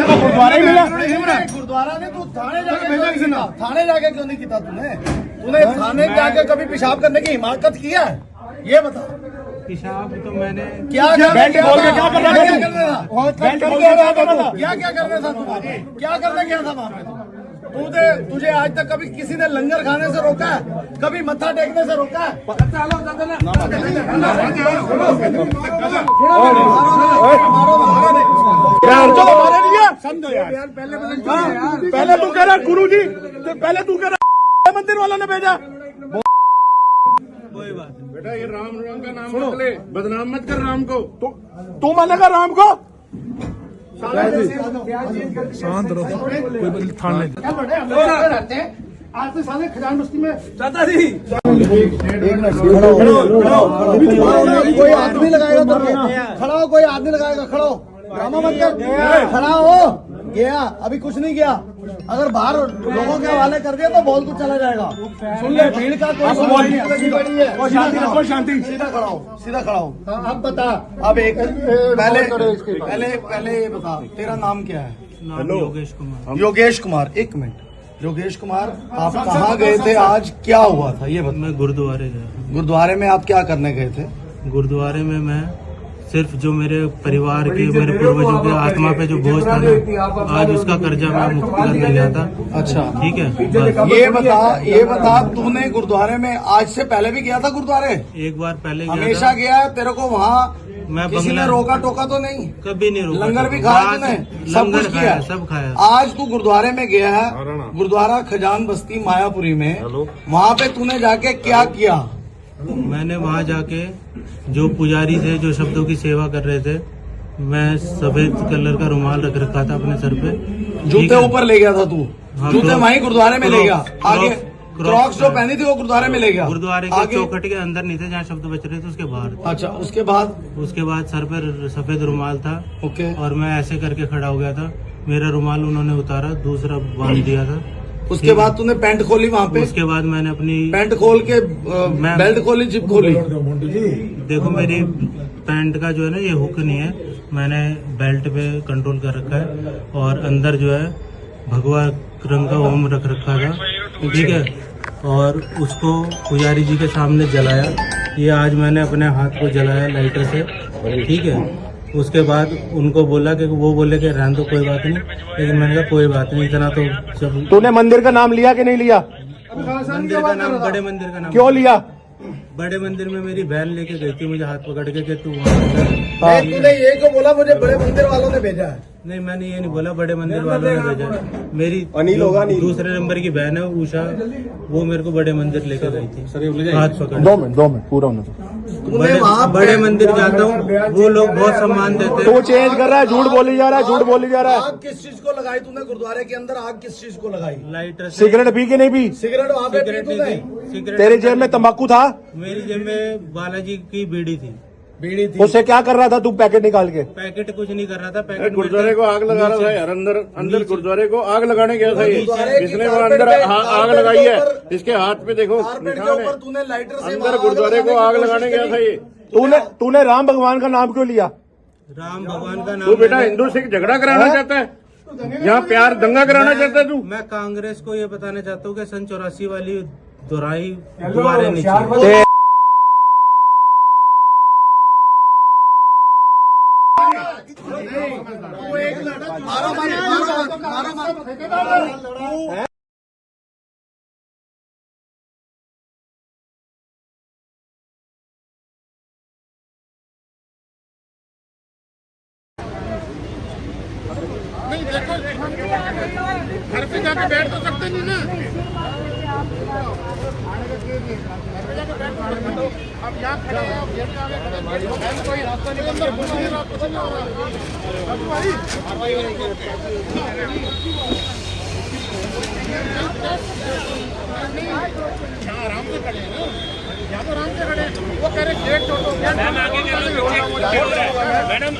गुरुद्वारा मिला। गुरुद्वारा ने तू थाने जाके भेजा किसी ने? थाने जाके क्यों नहीं किया तूने? तूने थाने जाके कभी पेशाब करने की हिमाकत किया है? ये बता। पेशाब तो मैंने क्या बेल्ट खोल के क्या करना था? बेल्ट खोल के क्या करना था? क्या करना था तू? क्या करने गया था वहाँ पे? तुझे आज तक कभी किसी ने लंगर खाने से रोका है? कभी मत्था टेकने से रोका है? समझो यार, पहले तू कह रहा गुरु जी, तो पहले तू कह रहा मंदिर वालों ने भेजा। कोई बात नहीं। बेटा ये राम का नाम मत ले, बदनाम मत कर राम को। तू मानेगा राम को? शांत रहो, कोई थाने आज से साले खजान बस्ती में चाचा जी। कोई आदमी लगाएगा तो खड़ा हो, कोई आदमी लगाएगा, खड़ा हो, ड्रामा मत कर, खड़ा हो। गया अभी कुछ नहीं किया, अगर बाहर लोगों के हवाले कर दिया तो बोल तू चला जाएगा। सुन ले, भीड़ का कोई शांति, सीधा खड़ा हो, सीधा खड़ा हो। अब बता, अब एक पहले ये बता, तेरा नाम क्या है? नाम योगेश कुमार। योगेश कुमार, एक मिनट। योगेश कुमार, आप कहाँ गए थे आज, क्या हुआ था ये बता। मैं गुरुद्वारे गया। गुरुद्वारे में आप क्या करने गए थे? गुरुद्वारे में मैं सिर्फ जो मेरे परिवार के, मेरे पूर्वजों के आत्मा पे जो बोझ था ना, आज उसका कर्जा मैं मुक्त करने गया था। अच्छा, ठीक है। बस। ये बता तूने गुरुद्वारे में आज से पहले भी गया था गुरुद्वारे? एक बार पहले हमेशा गया है? तेरे को वहाँ मैं किसी ने रोका टोका तो नहीं? कभी नहीं रोका। लंगर भी खाया तूने? सब कुछ किया? सब खाया। आज तू गुरुद्वारे में गया है, गुरुद्वारा खजान बस्ती मायापुरी में, वहाँ पे तूने जाके क्या किया? मैंने वहाँ जाके जो पुजारी थे, जो शब्दों की सेवा कर रहे थे, मैं सफेद कलर का रुमाल रख रखा था अपने सर पे। जूते ऊपर ले गया था तू? हाँ, जूते वहीं गुरुद्वारे में ले गया? आगे क्रॉक्स जो पहनी थी वो गुरुद्वारे में ले गया? गुरुद्वारे के चौखट के अंदर नहीं थे, जहाँ शब्द बच रहे थे उसके बाहर थे। अच्छा, उसके बाद सर पर सफेद रुमाल था। ओके। और मैं ऐसे करके खड़ा हो गया था, मेरा रुमाल उन्होंने उतारा, दूसरा बांध दिया था। उसके बाद तूने पैंट खोली वहाँ पे? उसके बाद मैंने अपनी पैंट खोल के बेल्ट खोली, जिप खोली? देखो, मेरी पैंट का जो है ना ये हुक नहीं है, मैंने बेल्ट पे कंट्रोल कर रखा है। और अंदर जो है भगवा रंग का ओम रख रखा था, ठीक है। और उसको पुजारी जी के सामने जलाया। ये आज मैंने अपने हाथ को जलाया लाइटर से, ठीक है। उसके बाद उनको बोला कि वो बोले कि रहने दो, कोई बात नहीं, लेकिन मैंने कहा कोई बात नहीं, इतना तो सब। तूने मंदिर का नाम लिया कि नहीं लिया? मंदिर का नाम, बड़े मंदिर का नाम क्यों लिया? बड़े मंदिर में मेरी बहन लेके गई थी मुझे हाथ पकड़ के कि तू तूने ये क्यों बोला मुझे बड़े मंदिर वालों ने भेजा है? नहीं, मैंने ये नहीं बोला बड़े मंदिर वालों ने भेजा। मेरी अनिल होगा, नहीं। दूसरे नंबर की बहन है उषा, वो मेरे को बड़े मंदिर लेके गई थी हाथ पकड़। 2 मिनट पूरा होने दो। बड़े मंदिर जाता हूँ, वो लोग बहुत सम्मान देते हैं। तो चेंज कर रहा है, झूठ बोली जा रहा है, झूठ बोली जा रहा है। आग किस चीज को लगाई तूने गुरुद्वारे के अंदर? आग किस चीज को लगाई? लाइटर से। सिगरेट पी के नहीं पी? सिगरेट वहाँ पे पी तूने? सिगरेट तेरी जेब में तंबाकू था? मेरी जेब में बालाजी की बीड़ी थी। बीड़ी थी। उससे क्या कर रहा था तू पैकेट निकाल के? पैकेट कुछ नहीं कर रहा था। पैकेट गुरुद्वारे को आग लगा रहा था यार, अंदर गुरुद्वारे को आग लगाने गया था ये। इसने वो अंदर आग लगाई है, इसके हाथ पे देखो निशान है। तूने लाइटर से अंदर गुरुद्वारे को आग लगाने गया था ये। तूने राम भगवान का नाम क्यों लिया? राम भगवान का नाम। तू बेटा हिंदू सिख झगड़ा कराना चाहता है, यहाँ प्यार दंगा कराना चाहता है तू? मैं कांग्रेस को ये बताना चाहता हूँ कि सन 84 वाली दोहराई दोबारा नहीं चाहिए। नहीं देखो, घर पे जाके बैठ तो सकते नहीं ना। अब यहाँ खड़े हैं, अब गेट के आगे खड़े हैं, कोई रास्ता नहीं बंद, कुछ नहीं हो रहा। आराम से खड़े हैं ना, यहाँ तो आराम से खड़े हैं। वो कह रहे गेट तोड़ दो, मैडम।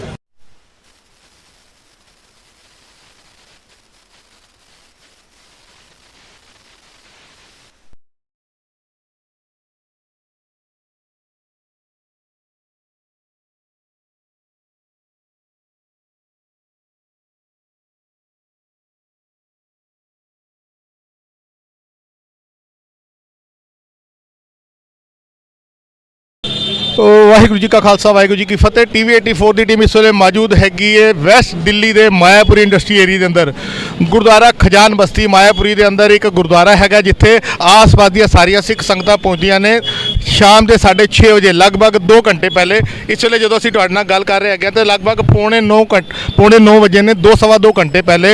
ਵਾਹਿਗੁਰੂ ਜੀ ਕਾ ਖਾਲਸਾ ਵਾਹਿਗੁਰੂ ਜੀ ਕੀ ਫਤਿਹ। ਟੀਵੀ 84 ਦੀ ਟੀਮ ਇਸ ਵੇਲੇ ਮੌਜੂਦ ਹੈਗੀ ਹੈ ਵੈਸਟ ਦਿੱਲੀ ਦੇ ਮਾਇਆਪੁਰੀ ਇੰਡਸਟਰੀ ਏਰੀਆ ਦੇ ਅੰਦਰ। ਗੁਰਦੁਆਰਾ ਖਜਾਨ ਬਸਤੀ ਮਾਇਆਪੁਰੀ ਦੇ ਅੰਦਰ ਇੱਕ ਗੁਰਦੁਆਰਾ ਹੈਗਾ ਜਿੱਥੇ ਆਸ-ਪਾਸ ਦੀਆਂ ਸਾਰੀਆਂ ਸਿੱਖ ਸੰਗਤਾਂ ਪਹੁੰਚਦੀਆਂ ਨੇ ਸ਼ਾਮ ਦੇ 6:30 ਵਜੇ, ਲਗਭਗ 2 ਘੰਟੇ ਪਹਿਲੇ। ਇਸ ਵੇਲੇ ਜਦੋਂ ਅਸੀਂ ਤੁਹਾਡੇ ਨਾਲ ਗੱਲ ਕਰ ਰਹੇ ਹੈਗੇ ਤਾਂ ਲਗਭਗ ਪੌਣੇ 9 ਵਜੇ ਨੇ, 2 ਘੰਟੇ ਪਹਿਲੇ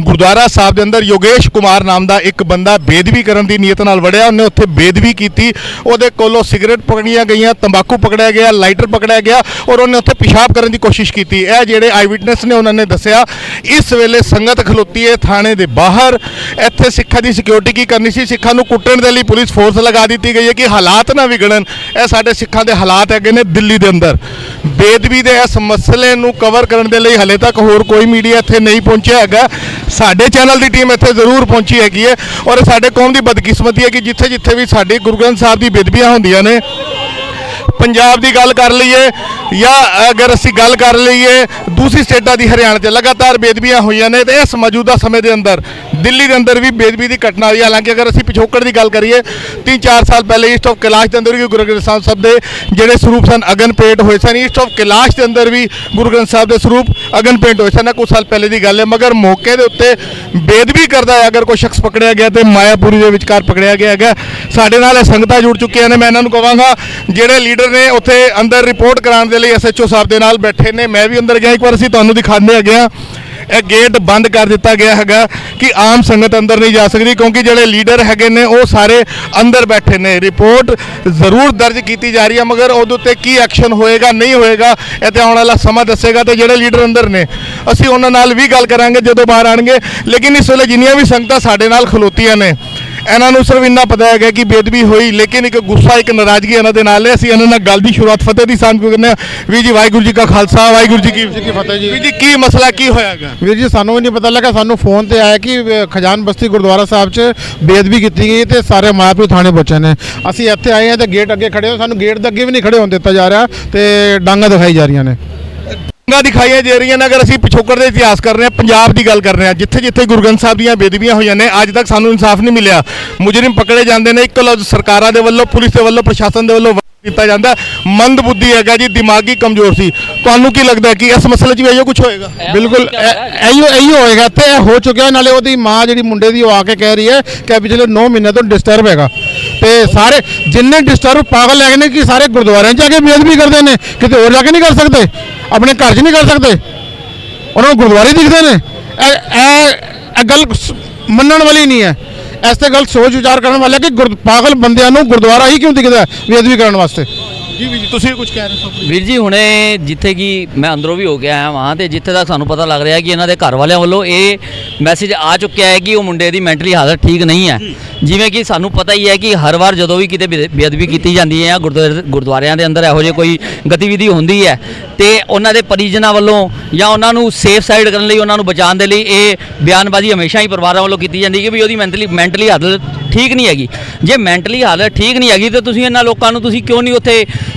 ਗੁਰਦੁਆਰਾ ਸਾਹਿਬ ਦੇ ਅੰਦਰ ਯੋਗੇਸ਼ ਕੁਮਾਰ ਨਾਮ ਦਾ ਇੱਕ ਬੰਦਾ ਬੇਦਬੀ ਕਰਨ ਦੀ ਨੀਅਤ ਨਾਲ ਵੜਿਆ। ਉਹਨੇ ਉੱਥੇ ਬੇਦਬੀ ਕੀਤੀ, ਉਹਦੇ ਕੋਲੋਂ ਸਿਗਰਟ ਪਕੜੀਆਂ ਗਈਆਂ, ਤੰਬਾਕੂ ਪਕੜਿਆ ਗਿਆ, ਲਾਈਟਰ ਪਕੜਿਆ ਗਿਆ ਔਰ ਉਹਨੇ ਉੱਥੇ ਪਿਸ਼ਾਬ ਕਰਨ ਦੀ ਕੋਸ਼ਿਸ਼ ਕੀਤੀ। ਇਹ ਜਿਹੜੇ ਆਈ ਵਿਟਨੈਸ ਨੇ ਉਹਨਾਂ ਨੇ ਦੱਸਿਆ ਇਸ ਵੇਲੇ ਸੰਗਤ ਖਲੋਤੀ ਹੈ ਥਾਣੇ ਦੇ ਬਾਹਰ। ਇੱਥੇ ਸਿੱਖਾਂ ਦੀ ਸਿਕਿਉਰਿਟੀ ਕੀ ਕਰਨੀ ਸੀ? ਸਿੱਖਾਂ ਨੂੰ ਕੁੱਟਣ ਦੇ ਲਈ ਪੁਲਿਸ ਫੋਰਸ ਲਗਾ ਦਿੱਤੀ ਗਈ ਹੈ ਕਿ ਹਾਲਾਤ ਨਾ ਵਿਗੜਨ। ਇਹ ਸਾਡੇ ਸਿੱਖਾਂ ਦੇ ਹਾਲਾਤ ਹੈਗੇ ਨੇ ਦਿੱਲੀ ਦੇ ਅੰਦਰ। ਬੇਦਬੀ ਦੇ ਇਸ ਮਸਲੇ ਨੂੰ ਕਵਰ ਕਰਨ ਦੇ ਲਈ ਹਲੇ ਤੱਕ ਹੋਰ ਕੋਈ ਮੀਡੀਆ ਇੱਥੇ ਨਹੀਂ ਪਹੁੰਚਿਆ ਹੈਗਾ। ਸਾਡੇ ਚੈਨਲ ਦੀ ਟੀਮ ਇੱਥੇ ਜ਼ਰੂਰ ਪਹੁੰਚੀ ਹੈਗੀ ਹੈ ਔਰ ਸਾਡੇ ਕੌਮ ਦੀ ਬਦਕਿਸਮਤੀ ਹੈ ਕਿ ਜਿੱਥੇ ਜਿੱਥੇ ਵੀ ਸਾਡੇ ਗੁਰੂ ਗ੍ਰੰਥ ਸਾਹਿਬ ਦੀ ਬੇਦਬੀਆਂ ਹੁੰਦੀਆਂ ਨੇ, ਪੰਜਾਬ ਦੀ ਗੱਲ ਕਰ ਲਈਏ ਜਾਂ ਅਗਰ ਅਸੀਂ ਗੱਲ ਕਰ ਲਈਏ ਦੂਸਰੀ ਸਟੇਟਾਂ ਦੀ, ਹਰਿਆਣਾ 'ਚ ਲਗਾਤਾਰ ਬੇਦਬੀਆਂ ਹੋਈਆਂ ਨੇ ਤੇ ਇਸ ਮੌਜੂਦਾ ਸਮੇਂ ਦੇ ਅੰਦਰ ਦਿੱਲੀ ਦੇ ਅੰਦਰ ਵੀ ਬੇਦਬੀ ਦੀ ਘਟਨਾ ਹੋਈ। ਹਾਲਾਂਕਿ ਅਗਰ ਅਸੀਂ ਪਿਛੋਕੜ ਦੀ ਗੱਲ ਕਰੀਏ 3-4 ਸਾਲ ਪਹਿਲੇ ਈਸਟ ਆਫ ਕੈਲਾਸ਼ ਦੇ ਅੰਦਰ ਵੀ ਗੁਰੂ ਗ੍ਰੰਥ ਸਾਹਿਬ ਦੇ ਜਿਹੜੇ ਸਰੂਪ ਸਨ ਅਗਨ ਪੇਂਟ ਹੋਏ ਸਨ। ਈਸਟ ਆਫ ਕੈਲਾਸ਼ ਦੇ ਅੰਦਰ ਵੀ ਗੁਰੂ ਗ੍ਰੰਥ ਸਾਹਿਬ ਦੇ ਸਰੂਪ ਅਗਨ ਪੇਂਟ ਹੋਏ ਸਨ। ਕੁਝ ਸਾਲ ਪਹਿਲੇ ਦੀ ਗੱਲ ਹੈ, ਮਗਰ ਮੌਕੇ ਦੇ ਉੱਤੇ ਬੇਦਬੀ ਕਰਦਾ ਹੈ ਅਗਰ ਕੋਈ ਸ਼ਖਸ ਪਕੜਿਆ ਗਿਆ ਤੇ ਮਾਇਆਪੁਰੀ ਦੇ ਵਿਚਕਾਰ ਪਕੜਿਆ ਗਿਆ ਹੈਗਾ। ਸਾਡੇ ਨਾਲ ਇਹ ਸੰਗਤਾਂ ਜੁੜ ਚੁੱਕੀਆਂ ਨੇ। ਮੈਂ ਇਹਨਾਂ ਨੂੰ ਕਹਾਂਗਾ ਜਿਹੜੇ ਲੀਡਰ ਨੇ ਉੱਥੇ ਅੰਦਰ ਰਿਪੋਰਟ ਕਰਾਉਣ ਦੇ ਲਈ ਐਸਐਚਓ ਸਾਹਿਬ ਦੇ ਨਾਲ ਬੈਠੇ ਨੇ। ਮੈਂ ਵੀ ਅੰਦਰ ਗਿਆ, ਇੱਕ ਵਾਰ ਅਸੀਂ ਤੁਹਾਨੂੰ ਦਿਖਾਉਂਦੇ ਹੈਗੇ ਆ। ਇਹ ਗੇਟ ਬੰਦ ਕਰ ਦਿੱਤਾ ਗਿਆ ਹੈਗਾ ਕਿ ਆਮ ਸੰਗਤ ਅੰਦਰ ਨਹੀਂ ਜਾ ਸਕਦੀ ਕਿਉਂਕਿ ਜਿਹੜੇ ਲੀਡਰ ਹੈਗੇ ਨੇ ਉਹ ਸਾਰੇ ਅੰਦਰ ਬੈਠੇ ਨੇ। ਰਿਪੋਰਟ ਜ਼ਰੂਰ ਦਰਜ ਕੀਤੀ ਜਾ ਰਹੀ ਹੈ ਮਗਰ ਉਹਦੇ ਉੱਤੇ ਕੀ ਐਕਸ਼ਨ ਹੋਏਗਾ ਨਹੀਂ ਹੋਏਗਾ ਇਹ ਤੇ ਆਉਣ ਵਾਲਾ ਸਮਾਂ ਦੱਸੇਗਾ। ਤੇ ਜਿਹੜੇ ਲੀਡਰ ਅੰਦਰ ਨੇ ਅਸੀਂ ਉਹਨਾਂ ਨਾਲ ਵੀ ਗੱਲ ਕਰਾਂਗੇ ਜਦੋਂ ਬਾਹਰ ਆਣਗੇ। ਲੇਕਿਨ ਇਸ ਵੇਲੇ ਜਿੰਨੀਆਂ ਵੀ ਸੰਗਤਾਂ ਸਾਡੇ ਨਾਲ ਖਲੋਤੀਆਂ ਨੇ ਇਹਨਾਂ ਨੂੰ ਸਿਰਫ ਇੰਨਾ ਪਤਾ ਹੈਗਾ ਕਿ ਬੇਦਬੀ ਹੋਈ, ਲੇਕਿਨ ਇੱਕ ਗੁੱਸਾ ਇੱਕ ਨਾਰਾਜ਼ਗੀ ਇਹਨਾਂ ਦੇ ਨਾਲ ਹੈ। ਅਸੀਂ ਇਹਨਾਂ ਨਾਲ ਗੱਲ ਦੀ ਸ਼ੁਰੂਆਤ ਫਤਿਹ ਦੀ ਸਾਂਝ ਕਰਨੇ ਆ। ਵੀਰ ਜੀ ਵਾਹਿਗੁਰੂ ਜੀ ਕਾ ਖਾਲਸਾ ਵਾਹਿਗੁਰੂ ਜੀ ਕੀ ਫਤਿਹ ਜੀ। ਵੀਰ ਜੀ ਕੀ ਮਸਲਾ ਕੀ ਹੋਇਆਗਾ? ਵੀਰ ਜੀ ਸਾਨੂੰ ਵੀ ਨਹੀਂ ਪਤਾ ਲੱਗਾ, ਸਾਨੂੰ ਫੋਨ ਤੇ ਆਇਆ ਕਿ ਖਜਾਨ ਬਸਤੀ ਗੁਰਦੁਆਰਾ ਸਾਹਿਬ 'ਚ ਬੇਦਬੀ ਕੀਤੀ ਗਈ ਤੇ ਸਾਰੇ ਮਾਇਆਪੁਰੀ ਥਾਣੇ ਪਹੁੰਚੇ ਨੇ। ਅਸੀਂ ਇੱਥੇ ਆਏ ਹਾਂ ਤੇ ਗੇਟ ਅੱਗੇ ਖੜੇ ਹੋ, ਸਾਨੂੰ ਗੇਟ ਦੇ ਅੱਗੇ ਵੀ ਨਹੀਂ ਖੜੇ ਹੋਣ ਦਿੱਤਾ ਜਾ ਰਿਹਾ ਤੇ ਡਾਂਗਾ ਦਿਖਾਈ ਜਾ ਰਹੀਆਂ ਨੇ। ਦਿਖਾਈਆਂ ਜਾ ਰਹੀਆਂ ਨੇ। ਅਗਰ ਅਸੀਂ ਪਿਛੋਕੜ ਦੇ ਇਤਿਹਾਸ ਕਰ ਰਹੇ ਹਾਂ, ਪੰਜਾਬ ਦੀ ਗੱਲ ਕਰ ਰਹੇ ਹਾਂ, ਜਿੱਥੇ ਜਿੱਥੇ ਗੁਰੂ ਗ੍ਰੰਥ ਸਾਹਿਬ ਦੀਆਂ ਬੇਦਬੀਆਂ ਹੋਈਆਂ ਨੇ ਅੱਜ ਤੱਕ ਸਾਨੂੰ ਇਨਸਾਫ ਨਹੀਂ ਮਿਲਿਆ। ਮੁਜਰਮ ਪਕੜੇ ਜਾਂਦੇ ਨੇ, ਇੱਕ ਲਫ਼ਜ਼ ਸਰਕਾਰਾਂ ਦੇ ਵੱਲੋਂ, ਪੁਲਿਸ ਦੇ ਵੱਲੋਂ, ਪ੍ਰਸ਼ਾਸਨ ਦੇ ਵੱਲੋਂ ਦਿੱਤਾ ਜਾਂਦਾ। ਮੰਦ ਬੁੱਧੀ ਹੈਗਾ ਜੀ, ਦਿਮਾਗੀ ਕਮਜ਼ੋਰ ਸੀ। ਤੁਹਾਨੂੰ ਕੀ ਲੱਗਦਾ ਕਿ ਇਸ ਮਸਲੇ 'ਚ ਵੀ ਇਹੋ ਕੁਝ ਹੋਏਗਾ? ਬਿਲਕੁਲ ਇਹੀ ਹੋਏਗਾ ਤੇ ਇਹ ਹੋ ਚੁੱਕਿਆ। ਨਾਲੇ ਉਹਦੀ ਮਾਂ ਜਿਹੜੀ ਮੁੰਡੇ ਦੀ ਉਹ ਆ ਕੇ ਕਹਿ ਰਹੀ ਹੈ ਕਿ ਪਿਛਲੇ 9 ਮਹੀਨੇ ਤੋਂ ਡਿਸਟਰਬ ਹੈਗਾ ਤੇ ਸਾਰੇ ਜਿੰਨੇ ਡਿਸਟਰਬ ਪਾਗਲ ਹੈਗੇ ਨੇ ਕਿ ਸਾਰੇ ਗੁਰਦੁਆਰਿਆਂ 'ਚ ਜਾ ਕੇ ਬੇਦਬੀ ਕਰਦੇ ਨੇ, ਕਿਤੇ ਹੋਰ ਜਾ ਕੇ ਨਹੀਂ ਕਰ ਸਕਦੇ, ਆਪਣੇ ਘਰ 'ਚ ਨਹੀਂ ਕਰ ਸਕਦੇ, ਉਹਨਾਂ ਨੂੰ ਗੁਰਦੁਆਰੇ ਦਿਖਦੇ ਨੇ। ਇਹ ਗੱਲ ਮੰਨਣ ਵਾਲੀ ਨਹੀਂ ਹੈ। ਇਸ ਤੇ ਗੱਲ ਸੋਚ ਵਿਚਾਰ ਕਰਨ ਵਾਲਾ ਕਿ ਪਾਗਲ ਬੰਦਿਆਂ ਨੂੰ ਗੁਰਦੁਆਰਾ ਹੀ ਕਿਉਂ ਦਿਖਦਾ ਬੇਦਬੀ ਕਰਨ ਵਾਸਤੇ। ਜੀ ਵੀ ਜੀ ਤੁਸੀਂ ਕੁਝ ਕਹਿ ਰਹੇ ਹੋ ਵੀਰ ਜੀ ਹੁਣੇ ਜਿੱਥੇ ਕਿ ਮੈਂ ਅੰਦਰੋਂ ਵੀ ਹੋ ਕੇ ਆਇਆ ਵਾਂ ਤੇ ਜਿੱਥੇ ਤੱਕ ਸਾਨੂੰ ਪਤਾ ਲੱਗ ਰਿਹਾ ਕਿ ਇਹਨਾਂ ਦੇ ਘਰ ਵਾਲਿਆਂ ਵੱਲੋਂ ਇਹ ਮੈਸੇਜ ਆ ਚੁੱਕਿਆ ਹੈ ਕਿ ਉਹ ਮੁੰਡੇ ਦੀ ਮੈਂਟਲੀ ਹਾਲਤ ਠੀਕ ਨਹੀਂ ਹੈ। ਜਿਵੇਂ ਕਿ ਸਾਨੂੰ ਪਤਾ ਹੀ ਹੈ ਕਿ ਹਰ ਵਾਰ ਜਦੋਂ ਵੀ ਕਿਤੇ ਬੇਅਦਬੀ ਕੀਤੀ ਜਾਂਦੀ ਹੈ ਗੁਰਦੁਆਰਿਆਂ ਦੇ ਅੰਦਰ ਇਹੋ ਜਿਹੀ ਕੋਈ ਗਤੀਵਿਧੀ ਹੁੰਦੀ ਹੈ ਤੇ ਉਹਨਾਂ ਦੇ ਪਰਿਜਨਾਂ ਵੱਲੋਂ ਜਾਂ ਉਹਨਾਂ ਨੂੰ ਸੇਫ ਸਾਈਡ ਕਰਨ ਲਈ, ਉਹਨਾਂ ਨੂੰ ਬਚਾਉਣ ਦੇ ਲਈ ਇਹ ਬਿਆਨਬਾਜ਼ੀ ਹਮੇਸ਼ਾ ਹੀ ਪਰਿਵਾਰਾਂ ਵੱਲੋਂ ਕੀਤੀ ਜਾਂਦੀ ਕਿ ਵੀ ਉਹਦੀ ਮੈਂਟਲੀ ਹਾਲਤ ਠੀਕ ਨਹੀਂ ਹੈਗੀ। ਜੇ ਮੈਂਟਲੀ ਹਾਲਤ ਠੀਕ ਨਹੀਂ ਹੈਗੀ ਤਾਂ ਤੁਸੀਂ ਇਹਨਾਂ ਲੋਕਾਂ ਨੂੰ ਤੁਸੀਂ ਕਿਉਂ ਨਹੀਂ ਉੱਥੇ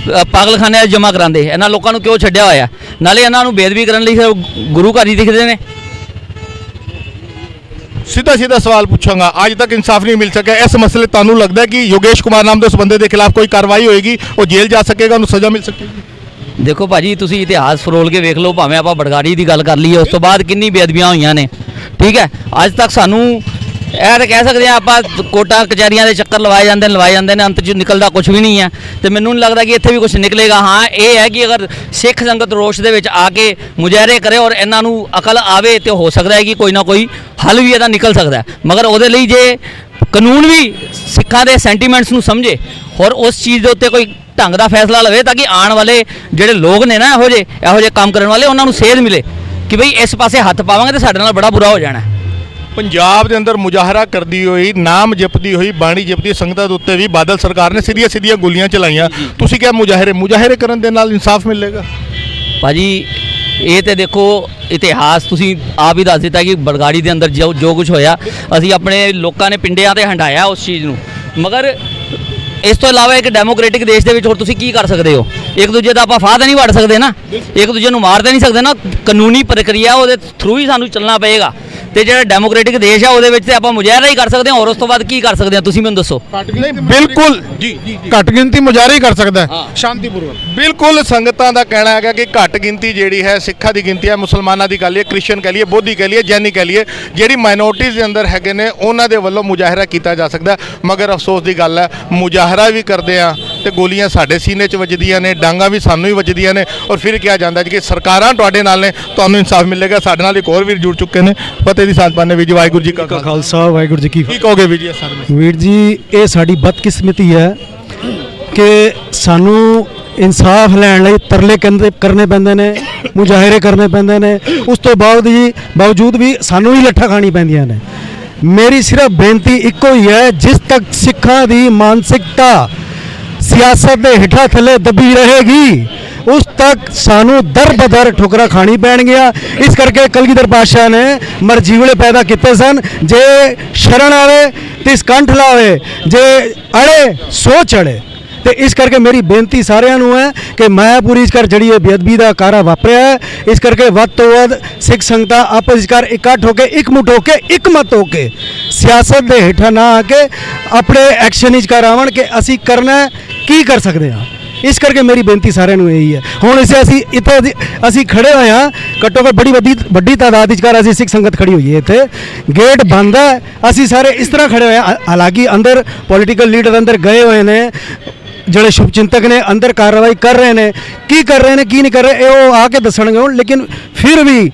ਪਾਗਲਖਾਨਿਆਂ 'ਚ ਜਮ੍ਹਾਂ ਕਰਾਉਂਦੇ? ਇਹਨਾਂ ਲੋਕਾਂ ਨੂੰ ਕਿਉਂ ਛੱਡਿਆ ਹੋਇਆ? ਨਾਲੇ ਇਹਨਾਂ ਨੂੰ ਬੇਅਦਬੀ ਕਰਨ ਲਈ ਗੁਰੂ ਘਰ ਹੀ ਦਿਖਦੇ ਨੇ। ਸਿੱਧਾ ਸਵਾਲ ਪੁੱਛਾਂਗਾ, ਅੱਜ ਤੱਕ ਇਨਸਾਫ ਨਹੀਂ ਮਿਲ ਸਕਿਆ, ਇਸ ਮਸਲੇ ਤੁਹਾਨੂੰ ਲੱਗਦਾ ਹੈ ਕਿ ਯੋਗੇਸ਼ ਕੁਮਾਰ ਨਾਮ ਦੇ ਉਸ ਬੰਦੇ ਦੇ ਖਿਲਾਫ ਕੋਈ ਕਾਰਵਾਈ ਹੋਏਗੀ, ਉਹ ਜੇਲ੍ਹ ਜਾ ਸਕੇਗਾ, ਉਹਨੂੰ ਸਜ਼ਾ ਮਿਲ ਸਕੇਗੀ? ਦੇਖੋ ਭਾਜੀ, ਤੁਸੀਂ ਇਤਿਹਾਸ ਫਰੋਲ ਕੇ ਵੇਖ ਲਓ, ਭਾਵੇਂ ਆਪਾਂ ਬੜਗਾੜੀ ਦੀ ਗੱਲ ਕਰ ਲਈਏ, ਉਸ ਤੋਂ ਬਾਅਦ ਕਿੰਨੀ ਬੇਅਦਬੀਆਂ ਹੋਈਆਂ ਨੇ। ਠੀਕ ਹੈ, ਅੱਜ ਤੱਕ ਸਾਨੂੰ ਇਹ ਤਾਂ ਕਹਿ ਸਕਦੇ ਹਾਂ ਆਪਾਂ ਕੋਰਟਾਂ ਕਚਹਿਰੀਆਂ ਦੇ ਚੱਕਰ ਲਵਾਏ ਜਾਂਦੇ ਨੇ, ਅੰਤ 'ਚ ਨਿਕਲਦਾ ਕੁਝ ਵੀ ਨਹੀਂ ਹੈ ਤੇ ਮੈਨੂੰ ਨਹੀਂ ਲੱਗਦਾ ਕਿ ਇੱਥੇ ਵੀ ਕੁਝ ਨਿਕਲੇਗਾ। ਹਾਂ, ਇਹ ਹੈ ਕਿ ਅਗਰ ਸਿੱਖ ਸੰਗਤ ਰੋਸ਼ ਦੇ ਵਿੱਚ ਆ ਕੇ ਮੁਜ਼ਾਹਰੇ ਕਰੇ ਔਰ ਇਹਨਾਂ ਨੂੰ ਅਕਲ ਆਵੇ ਤੇ ਹੋ ਸਕਦਾ ਹੈ ਕਿ ਕੋਈ ਨਾ ਕੋਈ ਹੱਲ ਵੀ ਇਹਦਾ ਨਿਕਲ ਸਕਦਾ ਹੈ, ਮਗਰ ਉਹਦੇ ਲਈ ਜੇ ਕਾਨੂੰਨ ਵੀ ਸਿੱਖਾਂ ਦੇ ਸੈਂਟੀਮੈਂਟਸ ਨੂੰ ਸਮਝੇ ਔਰ ਉਸ ਚੀਜ਼ ਦੇ ਉੱਤੇ ਕੋਈ ਢੰਗ ਦਾ ਫੈਸਲਾ ਲਵੇ ਤਾਂ ਕਿ ਆਉਣ ਵਾਲੇ ਜਿਹੜੇ ਲੋਕ ਨੇ ਨਾ ਇਹੋ ਜਿਹੇ ਕੰਮ ਕਰਨ ਵਾਲੇ, ਉਹਨਾਂ ਨੂੰ ਸੇਧ ਮਿਲੇ ਕਿ ਬਈ ਇਸ ਪਾਸੇ ਹੱਥ ਪਾਵਾਂਗੇ ਤਾਂ ਸਾਡੇ ਨਾਲ ਬੜਾ ਬੁਰਾ ਹੋ ਜਾਣਾ। ਪੰਜਾਬ ਦੇ ਅੰਦਰ ਮੁਜ਼ਾਹਰਾ ਕਰਦੀ ਹੋਈ, ਨਾਮ ਜਪਦੀ ਹੋਈ, ਬਾਣੀ ਜਪਦੀ ਸੰਗਤਾਂ ਦੇ ਉੱਤੇ ਵੀ ਬਾਦਲ ਸਰਕਾਰ ਨੇ ਸਿੱਧੀਆਂ ਗੋਲੀਆਂ ਚਲਾਈਆਂ। ਤੁਸੀਂ ਕਿਹਾ ਮੁਜ਼ਾਹਰੇ ਕਰਨ ਦੇ ਨਾਲ ਇਨਸਾਫ ਮਿਲੇਗਾ? ਭਾਜੀ ਇਹ ਤੇ ਦੇਖੋ ਇਤਿਹਾਸ ਤੁਸੀਂ ਆਪ ਹੀ ਦੱਸ ਦਿੱਤਾ ਕਿ ਬੜਗਾੜੀ ਦੇ ਅੰਦਰ ਜੋ ਕੁਝ ਹੋਇਆ, ਅਸੀਂ ਆਪਣੇ ਲੋਕਾਂ ਨੇ ਪਿੰਡਿਆਂ ਤੇ ਹੰਡਾਇਆ ਉਸ ਚੀਜ਼ ਨੂੰ, ਮਗਰ ਇਸ ਤੋਂ ਇਲਾਵਾ ਇੱਕ ਡੈਮੋਕ੍ਰੈਟਿਕ ਦੇਸ਼ ਦੇ ਵਿੱਚ ਹੋਰ ਤੁਸੀਂ ਕੀ ਕਰ ਸਕਦੇ ਹੋ? ਇੱਕ ਦੂਜੇ ਦਾ ਆਪਾਂ ਫਾਹ ਤਾਂ ਨਹੀਂ ਵੜ ਸਕਦੇ ਨਾ, ਇੱਕ ਦੂਜੇ ਨੂੰ ਮਾਰ ਤਾਂ ਨਹੀਂ ਸਕਦੇ ਨਾ। ਕਾਨੂੰਨੀ ਪ੍ਰਕਿਰਿਆ ਉਹਦੇ ਥਰੂ ਹੀ ਸਾਨੂੰ ਚੱਲਣਾ ਪਏਗਾ ਤੇ ਜਿਹੜਾ ਡੈਮੋਕ੍ਰੈਟਿਕ ਦੇਸ਼ ਆ ਉਹਦੇ ਵਿੱਚ ਤੇ ਆਪਾਂ ਮੁਜ਼ਾਹਰਾ ਹੀ ਕਰ ਸਕਦੇ ਹਾਂ, ਔਰ ਉਸ ਤੋਂ ਬਾਅਦ ਕੀ ਕਰ ਸਕਦੇ ਹਾਂ ਤੁਸੀਂ ਮੈਨੂੰ ਦੱਸੋ? ਨਹੀਂ, ਬਿਲਕੁਲ ਜੀ, ਘੱਟ ਗਿਣਤੀ ਮੁਜ਼ਾਹਰਾ ਹੀ ਕਰ ਸਕਦਾ ਹੈ ਸ਼ਾਂਤੀਪੂਰਵਕ। ਬਿਲਕੁਲ ਸੰਗਤਾਂ ਦਾ ਕਹਿਣਾ ਹੈਗਾ ਕਿ ਘੱਟ ਗਿਣਤੀ ਜਿਹੜੀ ਹੈ ਸਿੱਖਾਂ ਦੀ ਗਿਣਤੀ ਹੈ, ਮੁਸਲਮਾਨਾਂ ਦੀ ਕਹਿ ਲਈਏ, ਕ੍ਰਿਸਚਨ ਕਹਿ ਲਈਏ, ਬੋਧੀ ਕਹਿ ਲਈਏ, ਜੈਨੀ ਕਹਿ ਲਈਏ, ਜਿਹੜੀ ਮਾਈਨੋਰਟੀਜ਼ ਦੇ ਅੰਦਰ ਹੈਗੇ ਨੇ ਉਹਨਾਂ ਦੇ ਵੱਲੋਂ ਮੁਜ਼ਾਹਰਾ ਕੀਤਾ ਜਾ ਸਕਦਾ। ਮਗਰ ਅਫਸੋਸ ਦੀ ਗੱਲ ਹੈ, ਮੁਜ਼ਾਹਰਾ ਵੀ ਕਰਦੇ ਆ ਤੇ ਗੋਲੀਆਂ ਸਾਡੇ ਸੀਨੇ 'ਚ ਵੱਜਦੀਆਂ ਨੇ, ਡਾਂਗਾ ਵੀ ਸਾਨੂੰ ਹੀ ਵੱਜਦੀਆਂ ਨੇ, ਔਰ ਫਿਰ ਕਿਹਾ ਜਾਂਦਾ ਕਿ ਸਰਕਾਰਾਂ ਤੁਹਾਡੇ ਨਾਲ ਨੇ, ਤੁਹਾਨੂੰ ਇਨਸਾਫ ਮਿਲੇਗਾ। ਸਾਡੇ ਨਾਲ ਇੱਕ ਹੋਰ ਵੀਰ ਜੁੜ ਚੁੱਕੇ ਨੇ, ਫਤਿਹ ਦੀ ਸਾਂਝ ਪਾਉਂਦੇ ਵੀਰ ਜੀ। ਵਾਹਿਗੁਰੂ ਜੀ ਕਾ ਖਾਲਸਾ ਵਾਹਿਗੁਰੂ ਜੀ ਕੀ ਕੀ ਕਹੋਗੇ ਵੀਰ ਜੀ ਸਰ? ਵੀਰ ਜੀ, ਇਹ ਸਾਡੀ ਬਦਕਿਸਮਤੀ ਹੈ ਕਿ ਸਾਨੂੰ ਇਨਸਾਫ ਲੈਣ ਲਈ ਤਰਲੇ ਕਰਨੇ ਪੈਂਦੇ ਨੇ, ਮੁਜ਼ਾਹਰੇ ਕਰਨੇ ਪੈਂਦੇ ਨੇ, ਉਸ ਤੋਂ ਬਾਵਜੂਦ ਵੀ ਸਾਨੂੰ ਹੀ ਲੱਠਾਂ ਖਾਣੀ ਪੈਂਦੀਆਂ ਨੇ। ਮੇਰੀ ਸਿਰਫ ਬੇਨਤੀ ਇੱਕੋ ਹੀ ਹੈ, ਜਿਸ ਤੱਕ ਸਿੱਖਾਂ ਦੀ ਮਾਨਸਿਕਤਾ ਸਿਆਸਤ ਦੇ ਹੇਠਾਂ ਥੱਲੇ ਦੱਬੀ ਰਹੇਗੀ, ਉਸ ਤੱਕ ਸਾਨੂੰ ਦਰ ਬਦਰ ਠੁਕਰਾ ਖਾਣੀ ਪੈਣਗੀਆਂ। ਇਸ ਕਰਕੇ ਕਲਗੀਧਰ ਪਾਤਸ਼ਾਹ ਨੇ ਮਰਜੀਵਲੇ ਪੈਦਾ ਕੀਤੇ ਸਨ, ਜੇ ਸ਼ਰਨ ਆਵੇ ਤਿਸ ਕੰਠ ਲਾਵੇ, ਜੇ ਅੜੇ ਸੋ ਚੜੇ। ਤੇ ਇਸ ਕਰਕੇ ਮੇਰੀ ਬੇਨਤੀ ਸਾਰਿਆਂ ਨੂੰ ਹੈ ਕਿ ਮਾਇਆਪੁਰੀ ਕਰ ਜਿਹੜੀ ਇਹ ਬੇਅਦਬੀ ਦਾ ਕਾਰਾ ਵਾਪਰਿਆ ਹੈ, ਇਸ ਕਰਕੇ ਵੱਧ ਤੋਂ ਵੱਧ ਸਿੱਖ ਸੰਗਤਾਂ ਆਪਸ ਵਿੱਚ ਇਕੱਠ ਹੋ ਕੇ, ਇਕਮੁੱਠ ਹੋ ਕੇ, ਇਕਮਤ ਹੋ ਕੇ, ਸਿਆਸਤ ਦੇ ਹੇਠਾਂ ਨਾ ਆ ਕੇ ਆਪਣੇ ਐਕਸ਼ਨ ਵਿੱਚ ਕਰ ਆਵਣ ਕਿ ਅਸੀਂ ਕਰਨਾ ਕੀ ਕਰ ਸਕਦੇ ਹਾਂ। ਇਸ ਕਰਕੇ ਮੇਰੀ ਬੇਨਤੀ ਸਾਰਿਆਂ ਨੂੰ ਇਹੀ ਹੈ। ਹੁਣ ਅਸੀਂ ਖੜੇ ਹੋਏ ਹਾਂ, ਘੱਟੋ ਘੱਟ ਵੱਡੀ ਤਾਦਾਦ ਵਿੱਚ ਅਸੀਂ ਸਿੱਖ ਸੰਗਤ ਖੜੀ ਹੋਈ ਹੈ, ਇੱਥੇ ਗੇਟ ਬੰਦ ਹੈ, ਅਸੀਂ ਸਾਰੇ ਇਸ ਤਰ੍ਹਾਂ ਖੜੇ ਹੋਏ ਹਾਂ। ਹਾਲਾਂਕਿ ਅੰਦਰ ਪੋਲੀਟੀਕਲ ਲੀਡਰ ਅੰਦਰ ਗਏ ਹੋਏ ਨੇ, ਜਿਹੜੇ ਸ਼ੁਭ ਚਿੰਤਕ ਨੇ ਅੰਦਰ ਕਾਰਵਾਈ ਕਰ ਰਹੇ ਨੇ, ਕੀ ਕਰ ਰਹੇ ਨੇ ਕੀ ਨਹੀਂ ਕਰ ਰਹੇ ਇਹ ਉਹ ਆ ਕੇ ਦੱਸਣਗੇ ਹੁਣ। ਲੇਕਿਨ ਫਿਰ ਵੀ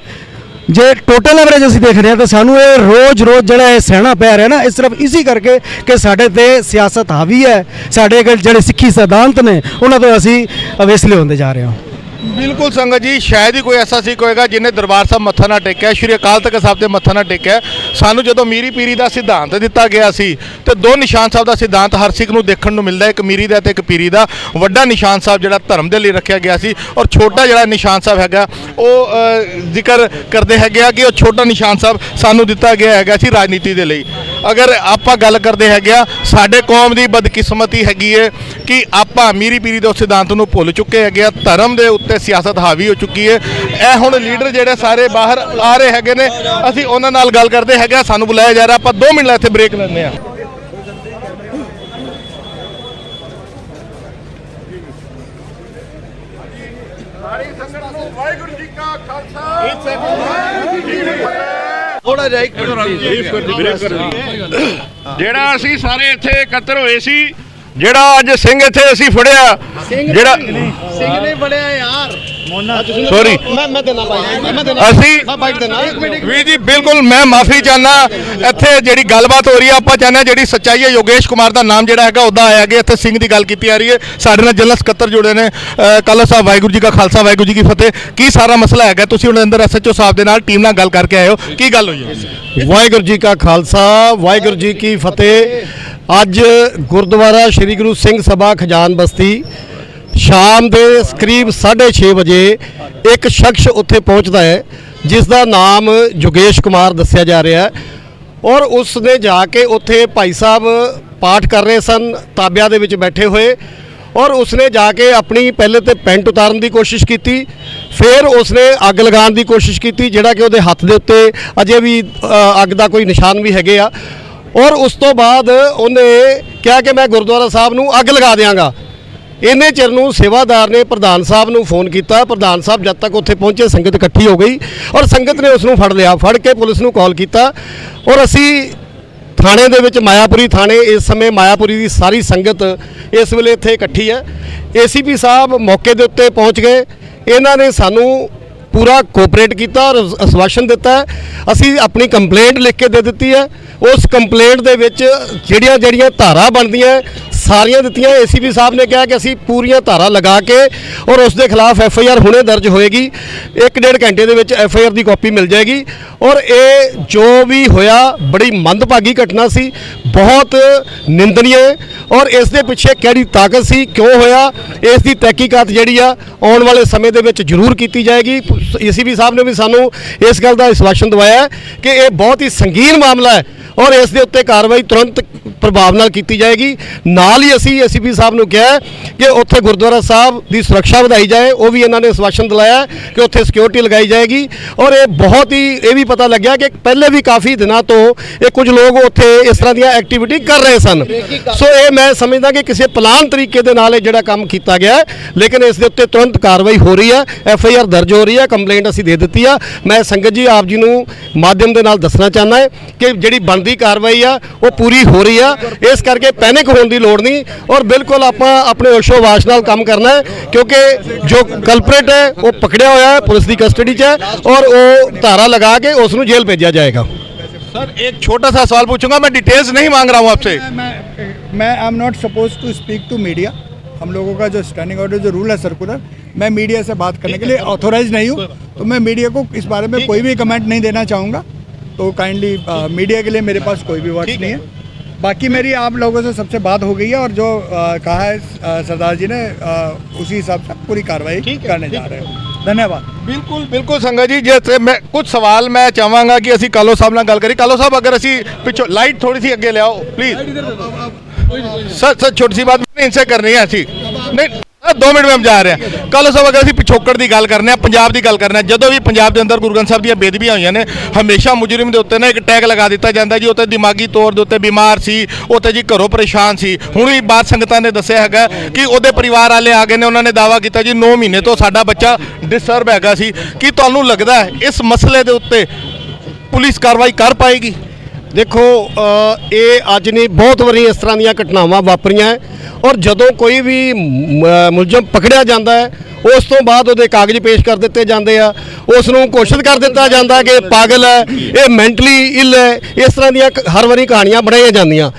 ਜੇ ਟੋਟਲ ਐਵਰੇਜ ਅਸੀਂ ਦੇਖ ਰਹੇ ਹਾਂ ਤਾਂ ਸਾਨੂੰ ਇਹ ਰੋਜ਼ ਜਿਹੜਾ ਇਹ ਸਹਿਣਾ ਪੈ ਰਿਹਾ ਨਾ, ਇਹ ਸਿਰਫ ਇਸੇ ਕਰਕੇ ਕਿ ਸਾਡੇ ਤੇ ਸਿਆਸਤ ਹਾਵੀ ਹੈ, ਸਾਡੇ ਜਿਹੜੇ ਸਿੱਖੀ ਸਿਧਾਂਤ ਨੇ ਉਹਨਾਂ ਤੋਂ ਅਸੀਂ ਅਵੇਸਲੇ ਹੁੰਦੇ ਜਾ ਰਹੇ ਹਾਂ। ਬਿਲਕੁਲ ਸੰਗਤ ਜੀ, ਸ਼ਾਇਦ ਹੀ ਕੋਈ ਐਸਾ ਸਿੱਖ ਹੋਏਗਾ ਜਿਹਨੇ ਦਰਬਾਰ ਸਾਹਿਬ ਮੱਥਾ ਨਾ ਟੇਕਿਆ, ਸ਼੍ਰੀ ਅਕਾਲ ਤਖਤ ਸਾਹਿਬ ਤੇ ਮੱਥਾ ਨਾ ਟੇਕਿਆ। ਸਾਨੂੰ ਜਦੋਂ ਮੀਰੀ ਪੀਰੀ ਦਾ ਸਿਧਾਂਤ ਦਿੱਤਾ ਗਿਆ ਸੀ ਤੇ ਦੋ ਨਿਸ਼ਾਨ ਸਾਹਿਬ ਦਾ ਸਿਧਾਂਤ ਹਰ ਸਿੱਖ ਨੂੰ ਦੇਖਣ ਨੂੰ ਮਿਲਦਾ, ਇੱਕ ਮੀਰੀ ਦਾ ਤੇ ਇੱਕ ਪੀਰੀ ਦਾ। ਵੱਡਾ ਨਿਸ਼ਾਨ ਸਾਹਿਬ ਜਿਹੜਾ ਧਰਮ ਦੇ ਲਈ ਰੱਖਿਆ ਗਿਆ ਸੀ, ਔਰ ਛੋਟਾ ਜਿਹੜਾ ਨਿਸ਼ਾਨ ਸਾਹਿਬ ਹੈਗਾ ਉਹ ਜ਼ਿਕਰ ਕਰਦੇ ਹੈਗੇ ਆ ਕਿ ਉਹ ਛੋਟਾ ਨਿਸ਼ਾਨ ਸਾਹਿਬ ਸਾਨੂੰ ਦਿੱਤਾ ਗਿਆ ਹੈਗਾ ਸੀ ਰਾਜਨੀਤੀ ਦੇ ਲਈ। ਅਗਰ ਆਪਾਂ ਗੱਲ ਕਰਦੇ ਹੈਗੇ ਆ, ਸਾਡੇ ਕੌਮ ਦੀ ਬਦਕਿਸਮਤੀ ਹੈਗੀ ਹੈ ਕਿ ਆਪਾਂ ਮੀਰੀ ਪੀਰੀ ਦੇ ਸਿਧਾਂਤ ਨੂੰ ਭੁੱਲ ਚੁੱਕੇ ਹੈਗੇ ਆ, ਧਰਮ ਦੇ ਉੱਤੇ ਸਿਆਸਤ ਹਾਵੀ ਹੋ ਚੁੱਕੀ ਹੈ। ਇਹ ਹੁਣ ਲੀਡਰ ਜਿਹੜੇ ਸਾਰੇ ਬਾਹਰ ਆ ਰਹੇ ਹੈਗੇ ਨੇ, ਅਸੀਂ ਉਹਨਾਂ ਨਾਲ ਗੱਲ ਕਰਦੇ ਹੈਗੇ। ਸਾਨੂੰ ਬੁਲਾਇਆ ਜਾ ਰਿਹਾ, ਆਪਾਂ 2 ਮਿੰਟ ਇੱਥੇ ਬ੍ਰੇਕ ਲੈਂਦੇ ਆ। ਵਾਹਿਗੁਰੂ ਜੀ ਕਾ ਖਾਲਸਾ, ਥੋੜਾ ਜਿਹਾ ਜਿਹੜਾ ਅਸੀਂ ਸਾਰੇ ਇੱਥੇ ਇਕੱਤਰ ਹੋਏ ਸੀ, ਜਿਹੜਾ ਅੱਜ ਸਿੰਘ ਇੱਥੇ ਅਸੀਂ ਫੜਿਆ ਜਿਹੜਾ ਸਿੰਘ ਨੇ ਬੜਿਆ ਯਾਰ ਸੌਰੀ ਮੈਂ ਦੇਣਾ ਭਾਈ ਅਸੀਂ ਬਾਈਟ ਦੇਣਾ ਵੀ ਜੀ ਬਿਲਕੁਲ ਮੈਂ ਮਾਫੀ ਚਾਹਨਾ ਇੱਥੇ ਜਿਹੜੀ ਗੱਲਬਾਤ ਹੋ ਰਹੀ ਆ ਆਪਾਂ ਚਾਹੁੰਦੇ ਜਿਹੜੀ ਸੱਚਾਈ ਹੈ ਯੋਗੇਸ਼ ਕੁਮਾਰ ਦਾ ਨਾਮ ਜਿਹੜਾ ਹੈਗਾ ਉਹਦਾ ਆਇਆ ਗਿਆ ਇੱਥੇ ਸਿੰਘ ਦੀ ਗੱਲ ਕੀਤੀ ਆ ਰਹੀ ਹੈ ਸਾਡੇ ਨਾਲ ਜਨਰਲ ਸਕੱਤਰ ਜੁੜੇ ਨੇ ਕਾਲਾ ਸਾਹਿਬ ਵਾਹਿਗੁਰੂ ਜੀ ਕਾ ਖਾਲਸਾ ਵਾਹਿਗੁਰੂ ਜੀ ਕੀ ਫਤਿਹ ਕੀ ਸਾਰਾ ਮਸਲਾ ਹੈਗਾ ਤੁਸੀਂ ਹੁਣ ਅੰਦਰ ਐਸਐਚਓ ਸਾਹਿਬ ਦੇ ਨਾਲ ਟੀਮ ਨਾਲ ਗੱਲ ਕਰਕੇ ਆਏ ਹੋ ਕੀ ਗੱਲ ਹੋਈ ਹੈ ਵਾਹਿਗੁਰੂ ਜੀ ਕਾ ਖਾਲਸਾ ਵਾਹਿਗੁਰੂ ਜੀ ਕੀ ਫਤਿਹ ਅੱਜ ਗੁਰਦੁਆਰਾ ਸ੍ਰੀ ਗੁਰੂ ਸਿੰਘ ਸਭਾ ਖਜਾਨ ਬਸਤੀ ਸ਼ਾਮ ਦੇ ਕਰੀਬ 6:30 ਵਜੇ ਇੱਕ ਸ਼ਖਸ ਉੱਥੇ ਪਹੁੰਚਦਾ ਹੈ ਜਿਸ ਦਾ ਨਾਮ ਯੋਗੇਸ਼ ਕੁਮਾਰ ਦੱਸਿਆ ਜਾ ਰਿਹਾ ਹੈ ਔਰ ਉਸ ਨੇ ਜਾ ਕੇ ਉੱਥੇ ਭਾਈ ਸਾਹਿਬ ਪਾਠ ਕਰ ਰਹੇ ਸਨ ਤਾਬਿਆਂ ਦੇ ਵਿੱਚ ਬੈਠੇ ਹੋਏ ਔਰ ਉਸਨੇ ਜਾ ਕੇ ਆਪਣੀ ਪਹਿਲੇ ਤੇ ਪੈਂਟ ਉਤਾਰਨ ਦੀ ਕੋਸ਼ਿਸ਼ ਕੀਤੀ ਫਿਰ ਉਸਨੇ ਅੱਗ ਲਗਾਉਣ ਦੀ ਕੋਸ਼ਿਸ਼ ਕੀਤੀ ਜਿਹੜਾ ਕਿ ਉਹਦੇ ਹੱਥ ਦੇ ਉੱਤੇ ਅਜੇ ਵੀ ਅੱਗ ਦਾ ਕੋਈ ਨਿਸ਼ਾਨ ਵੀ ਹੈਗੇ ਆ ਔਰ ਉਸ ਤੋਂ ਬਾਅਦ ਉਹਨੇ ਕਿਹਾ ਕਿ ਮੈਂ ਗੁਰਦੁਆਰਾ ਸਾਹਿਬ ਨੂੰ ਅੱਗ ਲਗਾ ਦਿਆਂਗਾ ਇੰਨੇ ਚਿਰ ਨੂੰ ਸੇਵਾਦਾਰ ਨੇ ਪ੍ਰਧਾਨ ਸਾਹਿਬ ਨੂੰ ਫੋਨ ਕੀਤਾ ਪ੍ਰਧਾਨ ਸਾਹਿਬ ਜਦ ਤੱਕ ਉੱਥੇ ਪਹੁੰਚੇ ਸੰਗਤ ਇਕੱਠੀ ਹੋ ਗਈ ਔਰ ਸੰਗਤ ਨੇ ਉਸ ਨੂੰ ਫੜ ਲਿਆ ਫੜ ਕੇ ਪੁਲਿਸ ਨੂੰ ਕਾਲ ਕੀਤਾ ਔਰ ਅਸੀਂ ਥਾਣੇ ਦੇ ਵਿੱਚ ਮਾਇਆਪੁਰੀ ਥਾਣੇ ਇਸ ਸਮੇਂ ਮਾਇਆਪੁਰੀ ਦੀ ਸਾਰੀ ਸੰਗਤ ਇਸ ਵੇਲੇ ਇੱਥੇ ਇਕੱਠੀ ਹੈ ਏਸੀਪੀ ਸਾਹਿਬ ਮੌਕੇ ਦੇ ਉੱਤੇ ਪਹੁੰਚ ਗਏ ਇਹਨਾਂ ਨੇ ਸਾਨੂੰ ਪੂਰਾ ਕੋਆਪਰੇਟ ਕੀਤਾ ਔਰ ਆਸ਼ਵਾਸਨ ਦਿੱਤਾ ਅਸੀਂ ਆਪਣੀ ਕੰਪਲੇਂਟ ਲਿਖ ਕੇ ਦੇ ਦਿੱਤੀ ਹੈ ਉਸ ਕੰਪਲੇਂਟ ਦੇ ਵਿੱਚ ਜਿਹੜੀਆਂ ਧਾਰਾ ਬਣਦੀਆਂ ਸਾਰੀਆਂ ਦਿੱਤੀਆਂ ਏਸੀਪੀ ਸਾਹਿਬ ਨੇ ਕਿਹਾ ਕਿ ਅਸੀਂ ਪੂਰੀਆਂ ਧਾਰਾ ਲਗਾ ਕੇ ਔਰ ਉਸ ਦੇ ਖਿਲਾਫ ਐਫਆਈਆਰ ਹੁਣੇ ਦਰਜ ਹੋਏਗੀ 1.5 ਘੰਟੇ ਦੇ ਵਿੱਚ ਐਫਆਈਆਰ ਦੀ ਕਾਪੀ ਮਿਲ ਜਾਏਗੀ ਔਰ ਇਹ ਜੋ ਵੀ ਹੋਇਆ ਬੜੀ ਮੰਦਭਾਗੀ ਘਟਨਾ ਸੀ ਬਹੁਤ ਨਿੰਦਨੀय ਔਰ ਇਸ ਦੇ ਪਿੱਛੇ ਕਿਹੜੀ ਤਾਕਤ ਸੀ ਕਿਉਂ ਹੋਇਆ ਇਸ ਦੀ ਤਹਿਕੀਕਾਤ ਜਿਹੜੀ ਆ ਆਉਣ ਵਾਲੇ ਸਮੇਂ ਦੇ ਵਿੱਚ ਜ਼ਰੂਰ ਕੀਤੀ ਜਾਏਗੀ ਏਸੀਪੀ ਸਾਹਿਬ ਨੇ ਵੀ ਸਾਨੂੰ ਇਸ ਗੱਲ ਦਾ ਆਸ਼ਵਾਸਨ ਦਵਾਇਆ ਕਿ ਇਹ ਬਹੁਤ ਹੀ ਸੰਗੀਨ ਮਾਮਲਾ ਹੈ ਔਰ ਇਸ ਦੇ ਉੱਤੇ ਕਾਰਵਾਈ ਤੁਰੰਤ ਪ੍ਰਭਾਵ ਨਾਲ ਕੀਤੀ ਜਾਏਗੀ ਨਾਲ ਹੀ ਅਸੀਂ ਏਸੀਪੀ ਸਾਹਿਬ ਨੂੰ ਕਿਹਾ ਕਿ ਉੱਥੇ ਗੁਰਦੁਆਰਾ ਸਾਹਿਬ ਦੀ ਸੁਰੱਖਿਆ ਵਧਾਈ ਜਾਏ ਉਹ ਵੀ ਇਹਨਾਂ ਨੇ ਆਸ਼ਵਾਸਨ ਦਿਲਾਇਆ ਕਿ ਉੱਥੇ ਸਿਕਿਉਰਿਟੀ ਲਗਾਈ ਜਾਏਗੀ ਔਰ ਇਹ ਬਹੁਤ ਹੀ ਇਹ ਵੀ ਪਤਾ ਲੱਗਿਆ ਕਿ ਪਹਿਲੇ ਵੀ ਕਾਫੀ ਦਿਨਾਂ ਤੋਂ ਇਹ ਕੁਝ ਲੋਕ ਉੱਥੇ ਇਸ ਤਰ੍ਹਾਂ ਦੀਆਂ ਐਕਟੀਵਿਟੀ ਕਰ ਰਹੇ ਸਨ ਸੋ ਇਹ ਮੈਂ ਸਮਝਦਾ ਕਿ ਕਿਸੇ ਪਲਾਨ ਤਰੀਕੇ ਦੇ ਨਾਲ ਇਹ ਜਿਹੜਾ ਕੰਮ ਕੀਤਾ ਗਿਆ ਲੇਕਿਨ ਇਸ ਦੇ ਉੱਤੇ ਤੁਰੰਤ ਕਾਰਵਾਈ ਹੋ ਰਹੀ ਹੈ ਐਫਆਈਆਰ ਦਰਜ ਹੋ ਰਹੀ ਹੈ ਕੰਪਲੇਂਟ ਅਸੀਂ ਦੇ ਦਿੱਤੀ ਆ ਮੈਂ ਸੰਗਤ ਜੀ ਆਪ ਜੀ ਨੂੰ ਮਾਧਿਅਮ ਦੇ ਨਾਲ ਦੱਸਣਾ ਚਾਹੁੰਦਾ ਹੈ ਕਿ ਜਿਹੜੀ ਬਣਦੀ ਕਾਰਵਾਈ ਆ ਉਹ ਪੂਰੀ ਹੋ ਰਹੀ ਆ ਇਸ ਕਰਕੇ ਪੈਨਿਕ ਹੋਣ ਦੀ ਲੋੜ ਨਹੀਂ ਔਰ ਬਿਲਕੁਲ ਆਪਾਂ ਆਪਣੇ ਹੋਸ਼ੋ-ਹਵਾਸ ਨਾਲ ਕੰਮ ਕਰਨਾ ਹੈ ਕਿਉਂਕਿ ਜੋ ਕਲਪਰੇਟ ਹੈ ਉਹ ਪਕੜਿਆ ਹੋਇਆ ਹੈ ਪੁਲਿਸ ਦੀ ਕਸਟਡੀ 'ਚ ਹੈ ਔਰ ਉਹ ਧਾਰਾ ਲਗਾ ਕੇ ਉਸ ਨੂੰ ਜੇਲ੍ਹ ਭੇਜਿਆ ਜਾਏਗਾ सर एक छोटा सा सवाल पूछूंगा मैं डिटेल्स नहीं मांग रहा हूं आपसे मैं I am not suppose to speak to media हम लोगों का जो स्टैंडिंग ऑर्डर जो रूल है सर्कुलर मैं मीडिया से बात करने के लिए ऑथोराइज नहीं हूँ तो मैं मीडिया को इस बारे में कोई भी कमेंट नहीं देना चाहूँगा तो काइंडली मीडिया के लिए मेरे पास कोई भी वर्ड्स नहीं है बाकी मेरी आप लोगों से सबसे बात हो गई है और जो कहा है सरदार जी ने उसी हिसाब से पूरी कार्रवाई करने जा रहे हैं धन्यवाद बिल्कुल बिल्कुल संगत जी जैसे मैं कुछ सवाल मैं चाहांगा कि ਅਸੀਂ ਕਾਲੋ ਸਾਹਿਬ ਨਾਲ ਗੱਲ ਕਰੀ ਕਾਲੋ ਸਾਹਿਬ अगर ਅਸੀਂ ਪਿੱਛੋਂ लाइट थोड़ी सी ਅੱਗੇ ले आओ प्लीज सर छोटी सी बात मैंने इनसे करनी है ऐसी नहीं 2 ਮਿੰਟ में हम जा रहे हैं ਕਾਲੋ ਸਾਹਿਬ अगर ਅਸੀਂ ਪਿਛੋਕੜ ਦੀ ਗੱਲ ਕਰਨੇ ਆ ਪੰਜਾਬ ਦੀ ਗੱਲ ਕਰਨੇ ਆ ਜਦੋਂ ਵੀ ਪੰਜਾਬ ਦੇ ਅੰਦਰ ਗੁਰੂ ਗ੍ਰੰਥ ਸਾਹਿਬ ਦੀਆਂ ਬੇਦਬੀਆਂ ਹੋਈਆਂ ਨੇ ਹਮੇਸ਼ਾ ਮੁਜਰਮ ਦੇ ਉੱਤੇ ਨਾ ਇੱਕ ਟੈਗ ਲਗਾ ਦਿੱਤਾ ਜਾਂਦਾ ਜੀ ਉਹ ਤੇ ਦਿਮਾਗੀ ਤੌਰ ਦੇ ਉੱਤੇ ਬਿਮਾਰ ਸੀ ਉਹ ਤੇ ਜੀ ਘਰੋਂ ਪਰੇਸ਼ਾਨ ਸੀ ਹੁਣ ਵੀ ਬਾਤ ਸੰਗਤਾਂ ਨੇ ਦੱਸਿਆ ਹੈਗਾ ਕਿ ਉਹਦੇ ਪਰਿਵਾਰ ਵਾਲੇ ਆ ਗਏ ਨੇ ਉਹਨਾਂ ਨੇ ਦਾਅਵਾ ਕੀਤਾ ਜੀ 9 ਮਹੀਨੇ ਤੋਂ ਸਾਡਾ ਬੱਚਾ ਡਿਸਟਰਬ ਹੈਗਾ ਸੀ ਕੀ ਤੁਹਾਨੂੰ ਲੱਗਦਾ ਹੈ ਇਸ ਮਸਲੇ ਦੇ ਉੱਤੇ ਪੁਲਿਸ ਕਾਰਵਾਈ ਕਰ ਪਾਏਗੀ ਦੇਖੋ ਇਹ ਅੱਜ ਨਹੀਂ ਬਹੁਤ ਵਾਰੀ ਇਸ ਤਰ੍ਹਾਂ ਦੀਆਂ ਘਟਨਾਵਾਂ ਵਾਪਰੀਆਂ ਔਰ ਜਦੋਂ ਕੋਈ ਵੀ ਮੁਲਜ਼ਮ ਪਕੜਿਆ ਜਾਂਦਾ ਹੈ ਉਸ ਤੋਂ ਬਾਅਦ ਉਹਦੇ ਕਾਗਜ਼ ਪੇਸ਼ ਕਰ ਦਿੱਤੇ ਜਾਂਦੇ ਆ ਉਸ ਨੂੰ ਘੋਸ਼ਿਤ ਕਰ ਦਿੱਤਾ ਜਾਂਦਾ ਕਿ ਪਾਗਲ ਹੈ ਇਹ ਮੈਂਟਲੀ ਇਲ ਹੈ ਇਸ ਤਰ੍ਹਾਂ ਦੀਆਂ ਹਰ ਵਾਰੀ ਕਹਾਣੀਆਂ ਬਣਾਈਆਂ ਜਾਂਦੀਆਂ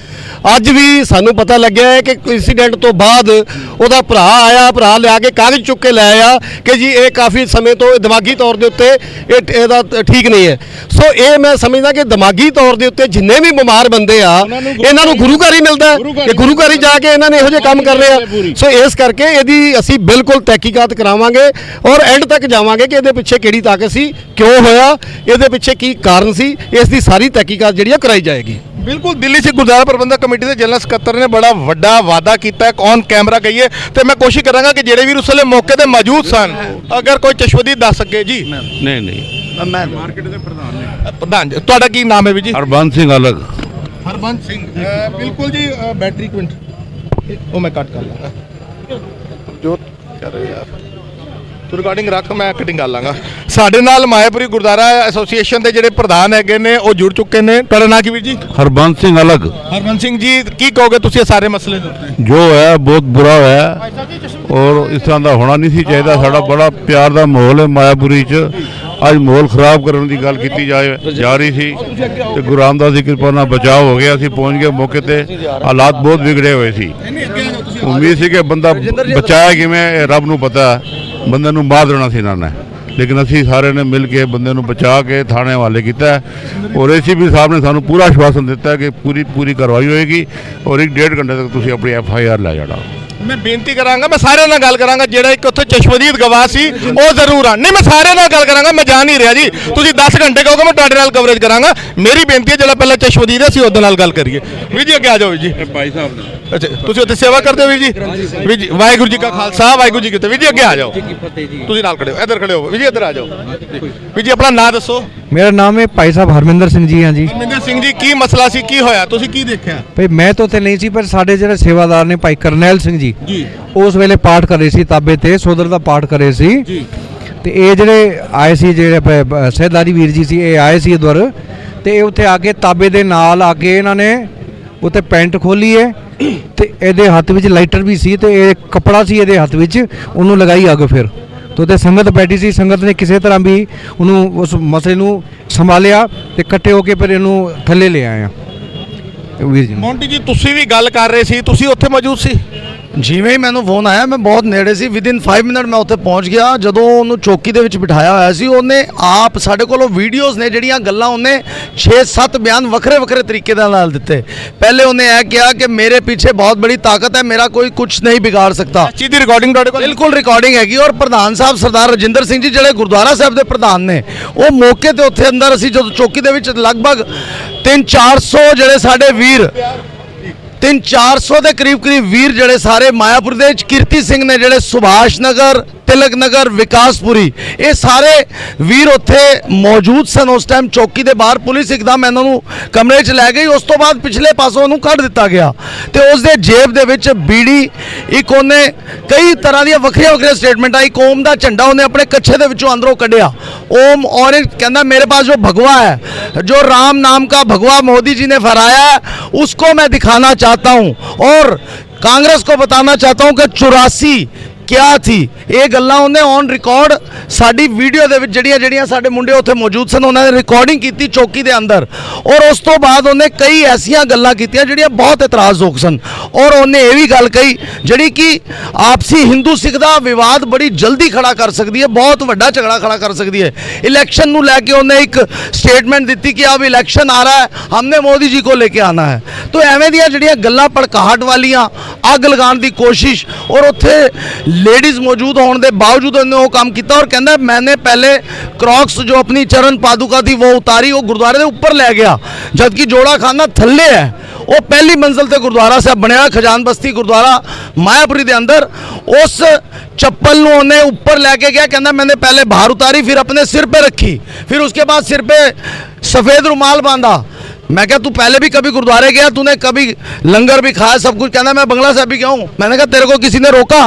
ਅੱਜ ਵੀ ਸਾਨੂੰ ਪਤਾ ਲੱਗਿਆ ਹੈ ਕਿ ਇੰਸੀਡੈਂਟ ਤੋਂ ਬਾਅਦ ਉਹਦਾ ਭਰਾ ਆਇਆ ਭਰਾ ਲਿਆ ਕੇ ਕਾਗਜ਼ ਚੁੱਕ ਕੇ ਲੈ ਆਇਆ ਕਿ ਜੀ ਇਹ ਕਾਫੀ ਸਮੇਂ ਤੋਂ ਦਿਮਾਗੀ ਤੌਰ ਦੇ ਉੱਤੇ ਇਹਦਾ ਠੀਕ ਨਹੀਂ ਹੈ ਸੋ ਇਹ ਮੈਂ ਸਮਝਦਾ ਕਿ ਦਿਮਾਗੀ ਤੌਰ ਦੇ ਉੱਤੇ ਜਿੰਨੇ ਵੀ ਬਿਮਾਰ ਬੰਦੇ ਆ ਇਹਨਾਂ ਨੂੰ ਗੁਰੂ ਘਰ ਹੀ ਮਿਲਦਾ ਕਿ ਗੁਰੂ ਘਰ ਹੀ ਜਾ ਕੇ ਇਹਨਾਂ ਨੇ ਇਹੋ ਜਿਹੇ ਕੰਮ ਕਰਨੇ ਆ ਸੋ ਇਸ ਕਰਕੇ ਇਹਦੀ ਅਸੀਂ ਬਿਲਕੁਲ ਤਹਿਕੀਕਾਤ ਕਰਾਵਾਂਗੇ ਔਰ ਐਂਡ ਤੱਕ ਜਾਵਾਂਗੇ ਕਿ ਇਹਦੇ ਪਿੱਛੇ ਕਿਹੜੀ ਤਾਕਤ ਸੀ ਕਿਉਂ ਹੋਇਆ ਇਹਦੇ ਪਿੱਛੇ ਕੀ ਕਾਰਨ ਸੀ ਇਸ ਦੀ ਸਾਰੀ ਤਹਿਕੀਕਾਤ ਜਿਹੜੀ ਆ ਕਰਾਈ ਜਾਏਗੀ बिल्कुल दिल्ली से गुरुद्वारा प्रबंधक कमेटी के जनरल सकत्तर ने बड़ा वड्डा वादा किया है ऑन कैमरा कहिए तो मैं कोशिश करांगा कि जेडे भी उस वेले मौके ते मौजूद सन अगर कोई चश्मदीद दस सके जी नहीं मैं मार्केट के प्रधान ਤੁਹਾਡਾ ਕੀ ਨਾਮ ਹੈ ਵੀ ਜੀ हरबंस सिंह अलग हरबंस सिंह बिल्कुल जी बैटरी क्विंट वो मैं कट कर लूँगा जो कर रहे यार ਤੂੰ ਰਿਕਾਰਡਿੰਗ ਰੱਖ, ਮੈਂ ਕਟਿੰਗ ਕਰ ਲਾਂਗਾ। ਸਾਡੇ ਨਾਲ ਮਾਇਆਪੁਰੀ ਗੁਰਦੁਆਰਾ ਐਸੋਸੀਏਸ਼ਨ ਦੇ ਜਿਹੜੇ ਪ੍ਰਧਾਨ ਹੈਗੇ ਨੇ ਉਹ ਜੁੜ ਚੁੱਕੇ ਨੇ। ਤੁਹਾਡਾ ਨਾਂ ਕੀ ਵੀਰ ਜੀ? ਹਰਬੰਸ ਸਿੰਘ ਅਲੱਗ। ਹਰਮਨ ਸਿੰਘ ਜੀ, ਕੀ ਕਹੋਗੇ ਤੁਸੀਂ ਇਹ ਸਾਰੇ ਮਸਲੇ ਦੇ ਉੱਤੇ? ਜੋ ਹੈ ਬਹੁਤ ਬੁਰਾ ਹੋਇਆ ਔਰ ਇਸ ਤਰ੍ਹਾਂ ਦਾ ਹੋਣਾ ਨਹੀਂ ਸੀ ਚਾਹੀਦਾ। ਸਾਡਾ ਬੜਾ ਪਿਆਰ ਦਾ ਮਾਹੌਲ ਹੈ ਮਾਇਆਪੁਰੀ 'ਚ, ਅੱਜ ਮਾਹੌਲ ਖਰਾਬ ਕਰਨ ਦੀ ਗੱਲ ਕੀਤੀ ਜਾ ਰਹੀ ਸੀ ਤੇ ਗੁਰੂ ਰਾਮਦਾਸ ਦੀ ਕਿਰਪਾ ਨਾਲ ਬਚਾਅ ਹੋ ਗਿਆ। ਅਸੀਂ ਪਹੁੰਚ ਗਏ ਮੌਕੇ ਤੇ, ਹਾਲਾਤ ਬਹੁਤ ਵਿਗੜੇ ਹੋਏ ਸੀ। ਉਮੀਦ ਸੀ ਕਿ ਬੰਦਾ ਬਚਾਇਆ ਕਿਵੇਂ, ਇਹ ਰੱਬ ਨੂੰ ਪਤਾ। ਬੰਦੇ ਨੂੰ ਮਾਰ ਦੇਣਾ ਸੀ ਇਹਨਾਂ ਨੇ, ਲੇਕਿਨ ਅਸੀਂ ਸਾਰਿਆਂ ਨੇ ਮਿਲ ਕੇ ਬੰਦੇ ਨੂੰ ਬਚਾ ਕੇ ਥਾਣੇ ਹਵਾਲੇ ਕੀਤਾ ਔਰ ਏਸੀਪੀ ਸਾਹਿਬ ਨੇ ਸਾਨੂੰ ਪੂਰਾ ਆਸ਼ਵਾਸਨ ਦਿੱਤਾ ਕਿ ਪੂਰੀ ਕਾਰਵਾਈ ਹੋਏਗੀ ਔਰ 1.5 ਘੰਟੇ ਤੱਕ ਤੁਸੀਂ ਆਪਣੀ FIR ਲੈ ਜਾਣਾ। ਮੈਂ ਬੇਨਤੀ ਕਰਾਂਗਾ, ਮੈਂ ਸਾਰਿਆਂ ਨਾਲ ਗੱਲ ਕਰਾਂਗਾ। ਜਿਹੜਾ ਇੱਕ ਉੱਥੇ ਚਸ਼ਮਦੀਦ ਗਵਾਹ ਸੀ ਉਹ ਜ਼ਰੂਰ ਆ। ਨਹੀਂ, ਮੈਂ ਸਾਰਿਆਂ ਨਾਲ ਗੱਲ ਕਰਾਂਗਾ, ਮੈਂ ਜਾ ਨਹੀਂ ਰਿਹਾ ਜੀ। ਤੁਸੀਂ 10 ਘੰਟੇ ਕਹੋਗੇ ਮੈਂ ਤੁਹਾਡੇ ਨਾਲ ਕਵਰੇਜ ਕਰਾਂਗਾ। ਮੇਰੀ ਬੇਨਤੀ ਹੈ ਜਿਹੜਾ ਪਹਿਲਾਂ ਚਸ਼ਮਦੀਦ ਹੈ ਅਸੀਂ ਉਹਦੇ ਨਾਲ ਗੱਲ ਕਰੀਏ। ਵੀਰ ਜੀ ਅੱਗੇ ਆ ਜਾਓ ਵੀਰ ਜੀ। ਭਾਈ ਸਾਹਿਬ ਨੇ ਅੱਛਾ, ਤੁਸੀਂ ਉੱਥੇ ਸੇਵਾ ਕਰਦੇ ਹੋ ਵੀਰ ਜੀ? ਵੀਰ ਜੀ ਵਾਹਿਗੁਰੂ ਜੀ ਕਾ ਖਾਲਸਾ ਵਾਹਿਗੁਰੂ ਜੀ ਕੀ ਫਤਿਹ। ਵੀਰ ਜੀ ਅੱਗੇ ਆ ਜਾਓ, ਤੁਸੀਂ ਨਾਲ ਖੜੇ ਹੋ, ਇੱਧਰ ਖੜੇ ਹੋ ਵੀਰ ਜੀ, ਇੱਧਰ ਆ ਜਾਓ। ਵੀਰ ਜੀ ਆਪਣਾ ਨਾਂ ਦੱਸੋ। मेरा नाम है भाई साहब हरमिंदर सिंह जी। हाँ जी ਹਰਮਿੰਦਰ ਸਿੰਘ ਜੀ, ਕੀ ਮਸਲਾ ਸੀ, ਕੀ ਹੋਇਆ, ਤੁਸੀਂ ਕੀ ਦੇਖਿਆ? भाई मैं तो उत्थे नहीं सी, पर साडे ਜਿਹੜੇ ਸੇਵਾਦਾਰ ਨੇ ਭਾਈ ਕਰਨੈਲ ਸਿੰਘ ਜੀ ਉਸ ਵੇਲੇ ਪਾਠ ਕਰ ਰਹੇ ਸੀ ਤਾਬੇ ਤੇ, ਸੋਦਰ ਦਾ ਪਾਠ ਕਰ ਰਹੇ ਸੀ ਤੇ ਇਹ ਜਿਹੜੇ ਆਏ ਸੀ, ਜਿਹੜੇ ਸਹਿਦਾਰੀ ਵੀਰ ਜੀ ਸੀ, ਇਹ ਆਏ ਸੀ ਇਧਰ ਤੇ ਇਹ ਉੱਥੇ ਆ ਕੇ ਤਾਬੇ ਦੇ ਨਾਲ ਆ ਕੇ ਇਹਨਾਂ ਨੇ ਉੱਥੇ ਪੈਂਟ ਖੋਲੀ ਹੈ ਤੇ ਇਹਦੇ ਹੱਥ ਵਿੱਚ ਲਾਈਟਰ ਵੀ ਸੀ ਤੇ ਇਹ ਕੱਪੜਾ ਸੀ ਇਹਦੇ ਹੱਥ ਵਿੱਚ, ਉਹਨੂੰ ਲਗਾਈ ਅੱਗ। ਫਿਰ तो ते संगत बैठी सी, संगत ने किसी तरह भी उन्होंने उस मसले नूं संभालिया ते इकट्ठे होके फिर इनू थल्ले ले आए वीर जी। ਮੋਂਟੀ ਜੀ, ਤੁਸੀਂ ਵੀ ਗੱਲ ਕਰ ਰਹੇ ਸੀ, ਤੁਸੀਂ ਉੱਥੇ ਮੌਜੂਦ ਸੀ? ਜਿਵੇਂ ਹੀ ਮੈਨੂੰ ਫੋਨ ਆਇਆ ਮੈਂ ਬਹੁਤ ਨੇੜੇ ਸੀ, ਵਿਦਿਨ 5 ਮਿੰਟ ਮੈਂ ਉੱਥੇ ਪਹੁੰਚ ਗਿਆ। ਜਦੋਂ ਉਹਨੂੰ ਚੌਕੀ ਦੇ ਵਿੱਚ ਬਿਠਾਇਆ ਹੋਇਆ ਸੀ, ਉਹਨੇ ਆਪ ਸਾਡੇ ਕੋਲੋਂ ਵੀਡੀਓਜ਼ ਨੇ ਜਿਹੜੀਆਂ ਗੱਲਾਂ ਉਹਨੇ 6-7 ਬਿਆਨ ਵੱਖਰੇ ਤਰੀਕੇ ਦੇ ਨਾਲ ਦਿੱਤੇ। ਪਹਿਲੇ ਉਹਨੇ ਇਹ ਕਿਹਾ ਕਿ ਮੇਰੇ ਪਿੱਛੇ ਬਹੁਤ ਬੜੀ ਤਾਕਤ ਹੈ, ਮੇਰਾ ਕੋਈ ਕੁਝ ਨਹੀਂ ਵਿਗਾੜ ਸਕਦਾ। ਚੀਜ਼ ਦੀ ਰਿਕਾਰਡਿੰਗ ਤੁਹਾਡੇ ਕੋਲ? ਬਿਲਕੁਲ ਰਿਕਾਰਡਿੰਗ ਹੈਗੀ। ਔਰ ਪ੍ਰਧਾਨ ਸਾਹਿਬ ਸਰਦਾਰ ਰਜਿੰਦਰ ਸਿੰਘ ਜੀ ਜਿਹੜੇ ਗੁਰਦੁਆਰਾ ਸਾਹਿਬ ਦੇ ਪ੍ਰਧਾਨ ਨੇ, ਉਹ ਮੌਕੇ ਤੇ ਉੱਥੇ ਅੰਦਰ ਅਸੀਂ ਜਦੋਂ ਚੌਕੀ ਦੇ ਵਿੱਚ ਲਗਭਗ 300-400 ਜਿਹੜੇ ਸਾਡੇ ਵੀਰ 300-400 ਦੇ ਕਰੀਬ ਵੀਰ ਜਿਹੜੇ ਸਾਰੇ ਮਾਇਆਪੁਰ ਦੇ ਵਿੱਚ, ਕੀਰਤੀ ਸਿੰਘ ਨੇ ਜਿਹੜੇ ਸੁਭਾਸ਼ ਨਗਰ, ਤਿਲਕ ਨਗਰ, ਵਿਕਾਸਪੁਰੀ, ਇਹ ਸਾਰੇ ਵੀਰ ਉੱਥੇ ਮੌਜੂਦ ਸਨ ਉਸ ਟਾਈਮ ਚੌਕੀ ਦੇ ਬਾਹਰ। ਪੁਲਿਸ ਇੱਕਦਮ ਇਹਨਾਂ ਨੂੰ ਕਮਰੇ 'ਚ ਲੈ ਗਈ। ਉਸ ਤੋਂ ਬਾਅਦ ਪਿਛਲੇ ਪਾਸੋਂ ਉਹਨੂੰ ਕੱਢ ਦਿੱਤਾ ਗਿਆ ਤੇ ਉਸ ਦੇ ਜੇਬ ਦੇ ਵਿੱਚ ਬੀੜੀ, ਇੱਕ ਉਹਨੇ ਕਈ ਤਰ੍ਹਾਂ ਦੀਆਂ ਵੱਖਰੀਆਂ ਸਟੇਟਮੈਂਟਾਂ, ਇੱਕ ਓਮ ਦਾ ਝੰਡਾ ਉਹਨੇ ਆਪਣੇ ਕੱਛੇ ਦੇ ਵਿੱਚੋਂ ਅੰਦਰੋਂ ਕੱਢਿਆ। ओम और कहना मेरे पास जो भगवा है, जो राम नाम का भगवा मोदी जी ने फहराया है, उसको मैं दिखाना चाहता हूं और कांग्रेस को बताना चाहता हूं कि 84 क्या थी। ये गल्लां ਉਹਨੇ ਔਨ ਰਿਕਾਰਡ ਸਾਡੀ ਵੀਡੀਓ ਦੇ ਵਿੱਚ ਜਿਹੜੀਆਂ ਸਾਡੇ ਮੁੰਡੇ ਉੱਥੇ ਮੌਜੂਦ ਸਨ ਉਹਨਾਂ ਨੇ ਰਿਕਾਰਡਿੰਗ ਕੀਤੀ ਚੌਕੀ ਦੇ ਅੰਦਰ। ਔਰ ਉਸ ਤੋਂ ਬਾਅਦ ਉਹਨੇ ਕਈ ਐਸੀਆਂ ਗੱਲਾਂ ਕੀਤੀਆਂ ਜਿਹੜੀਆਂ ਬਹੁਤ ਇਤਰਾਜ਼ਯੋਗ ਸਨ। ਔਰ ਉਹਨੇ ਇਹ ਵੀ ਗੱਲ ਕਹੀ ਜਿਹੜੀ ਕਿ ਆਪਸੀ ਹਿੰਦੂ ਸਿੱਖ ਦਾ ਵਿਵਾਦ ਬੜੀ ਜਲਦੀ ਖੜਾ ਕਰ ਸਕਦੀ ਹੈ, ਬਹੁਤ ਵੱਡਾ ਝਗੜਾ ਖੜਾ ਕਰ ਸਕਦੀ ਹੈ। ਇਲੈਕਸ਼ਨ ਨੂੰ ਲੈ ਕੇ ਉਹਨੇ ਇੱਕ ਸਟੇਟਮੈਂਟ ਦਿੱਤੀ ਕਿ अब इलेक्शन आ रहा है, हमने मोदी जी को लेके आना है। तो ਐਵੇਂ ਦੀਆਂ ਜਿਹੜੀਆਂ ਗੱਲਾਂ ਭੜਕਾਹਟ ਵਾਲੀਆਂ, ਅੱਗ ਲਗਾਉਣ ਦੀ ਕੋਸ਼ਿਸ਼, ਔਰ ਉੱਥੇ लेडीज मौजूद होने के बावजूद उन्होंने वो काम किया। और कहना मैंने पहले क्रॉक्स जो अपनी चरण पादुका थी वो उतारी, वो गुरुद्वारे के ऊपर ले गया, जबकि जोड़ा खाना थल्ले है। वो पहली मंजिल से गुरुद्वारा साहब बनया खजान बस्ती गुरुद्वारा मायापुरी के अंदर। उस चप्पल उन्हें ऊपर लेके गया, कहना मैंने पहले बाहर उतारी, फिर अपने सिर पे रखी, फिर उसके बाद सिर पे सफ़ेद रुमाल बांधा। मैं क्या तू पहले भी कभी गुरुद्वारे गया, तूने कभी लंगर भी खाया, सब कुछ? कहना मैं बंगला साहब भी गया हूँ। मैंने कहा तेरे को किसी ने रोका?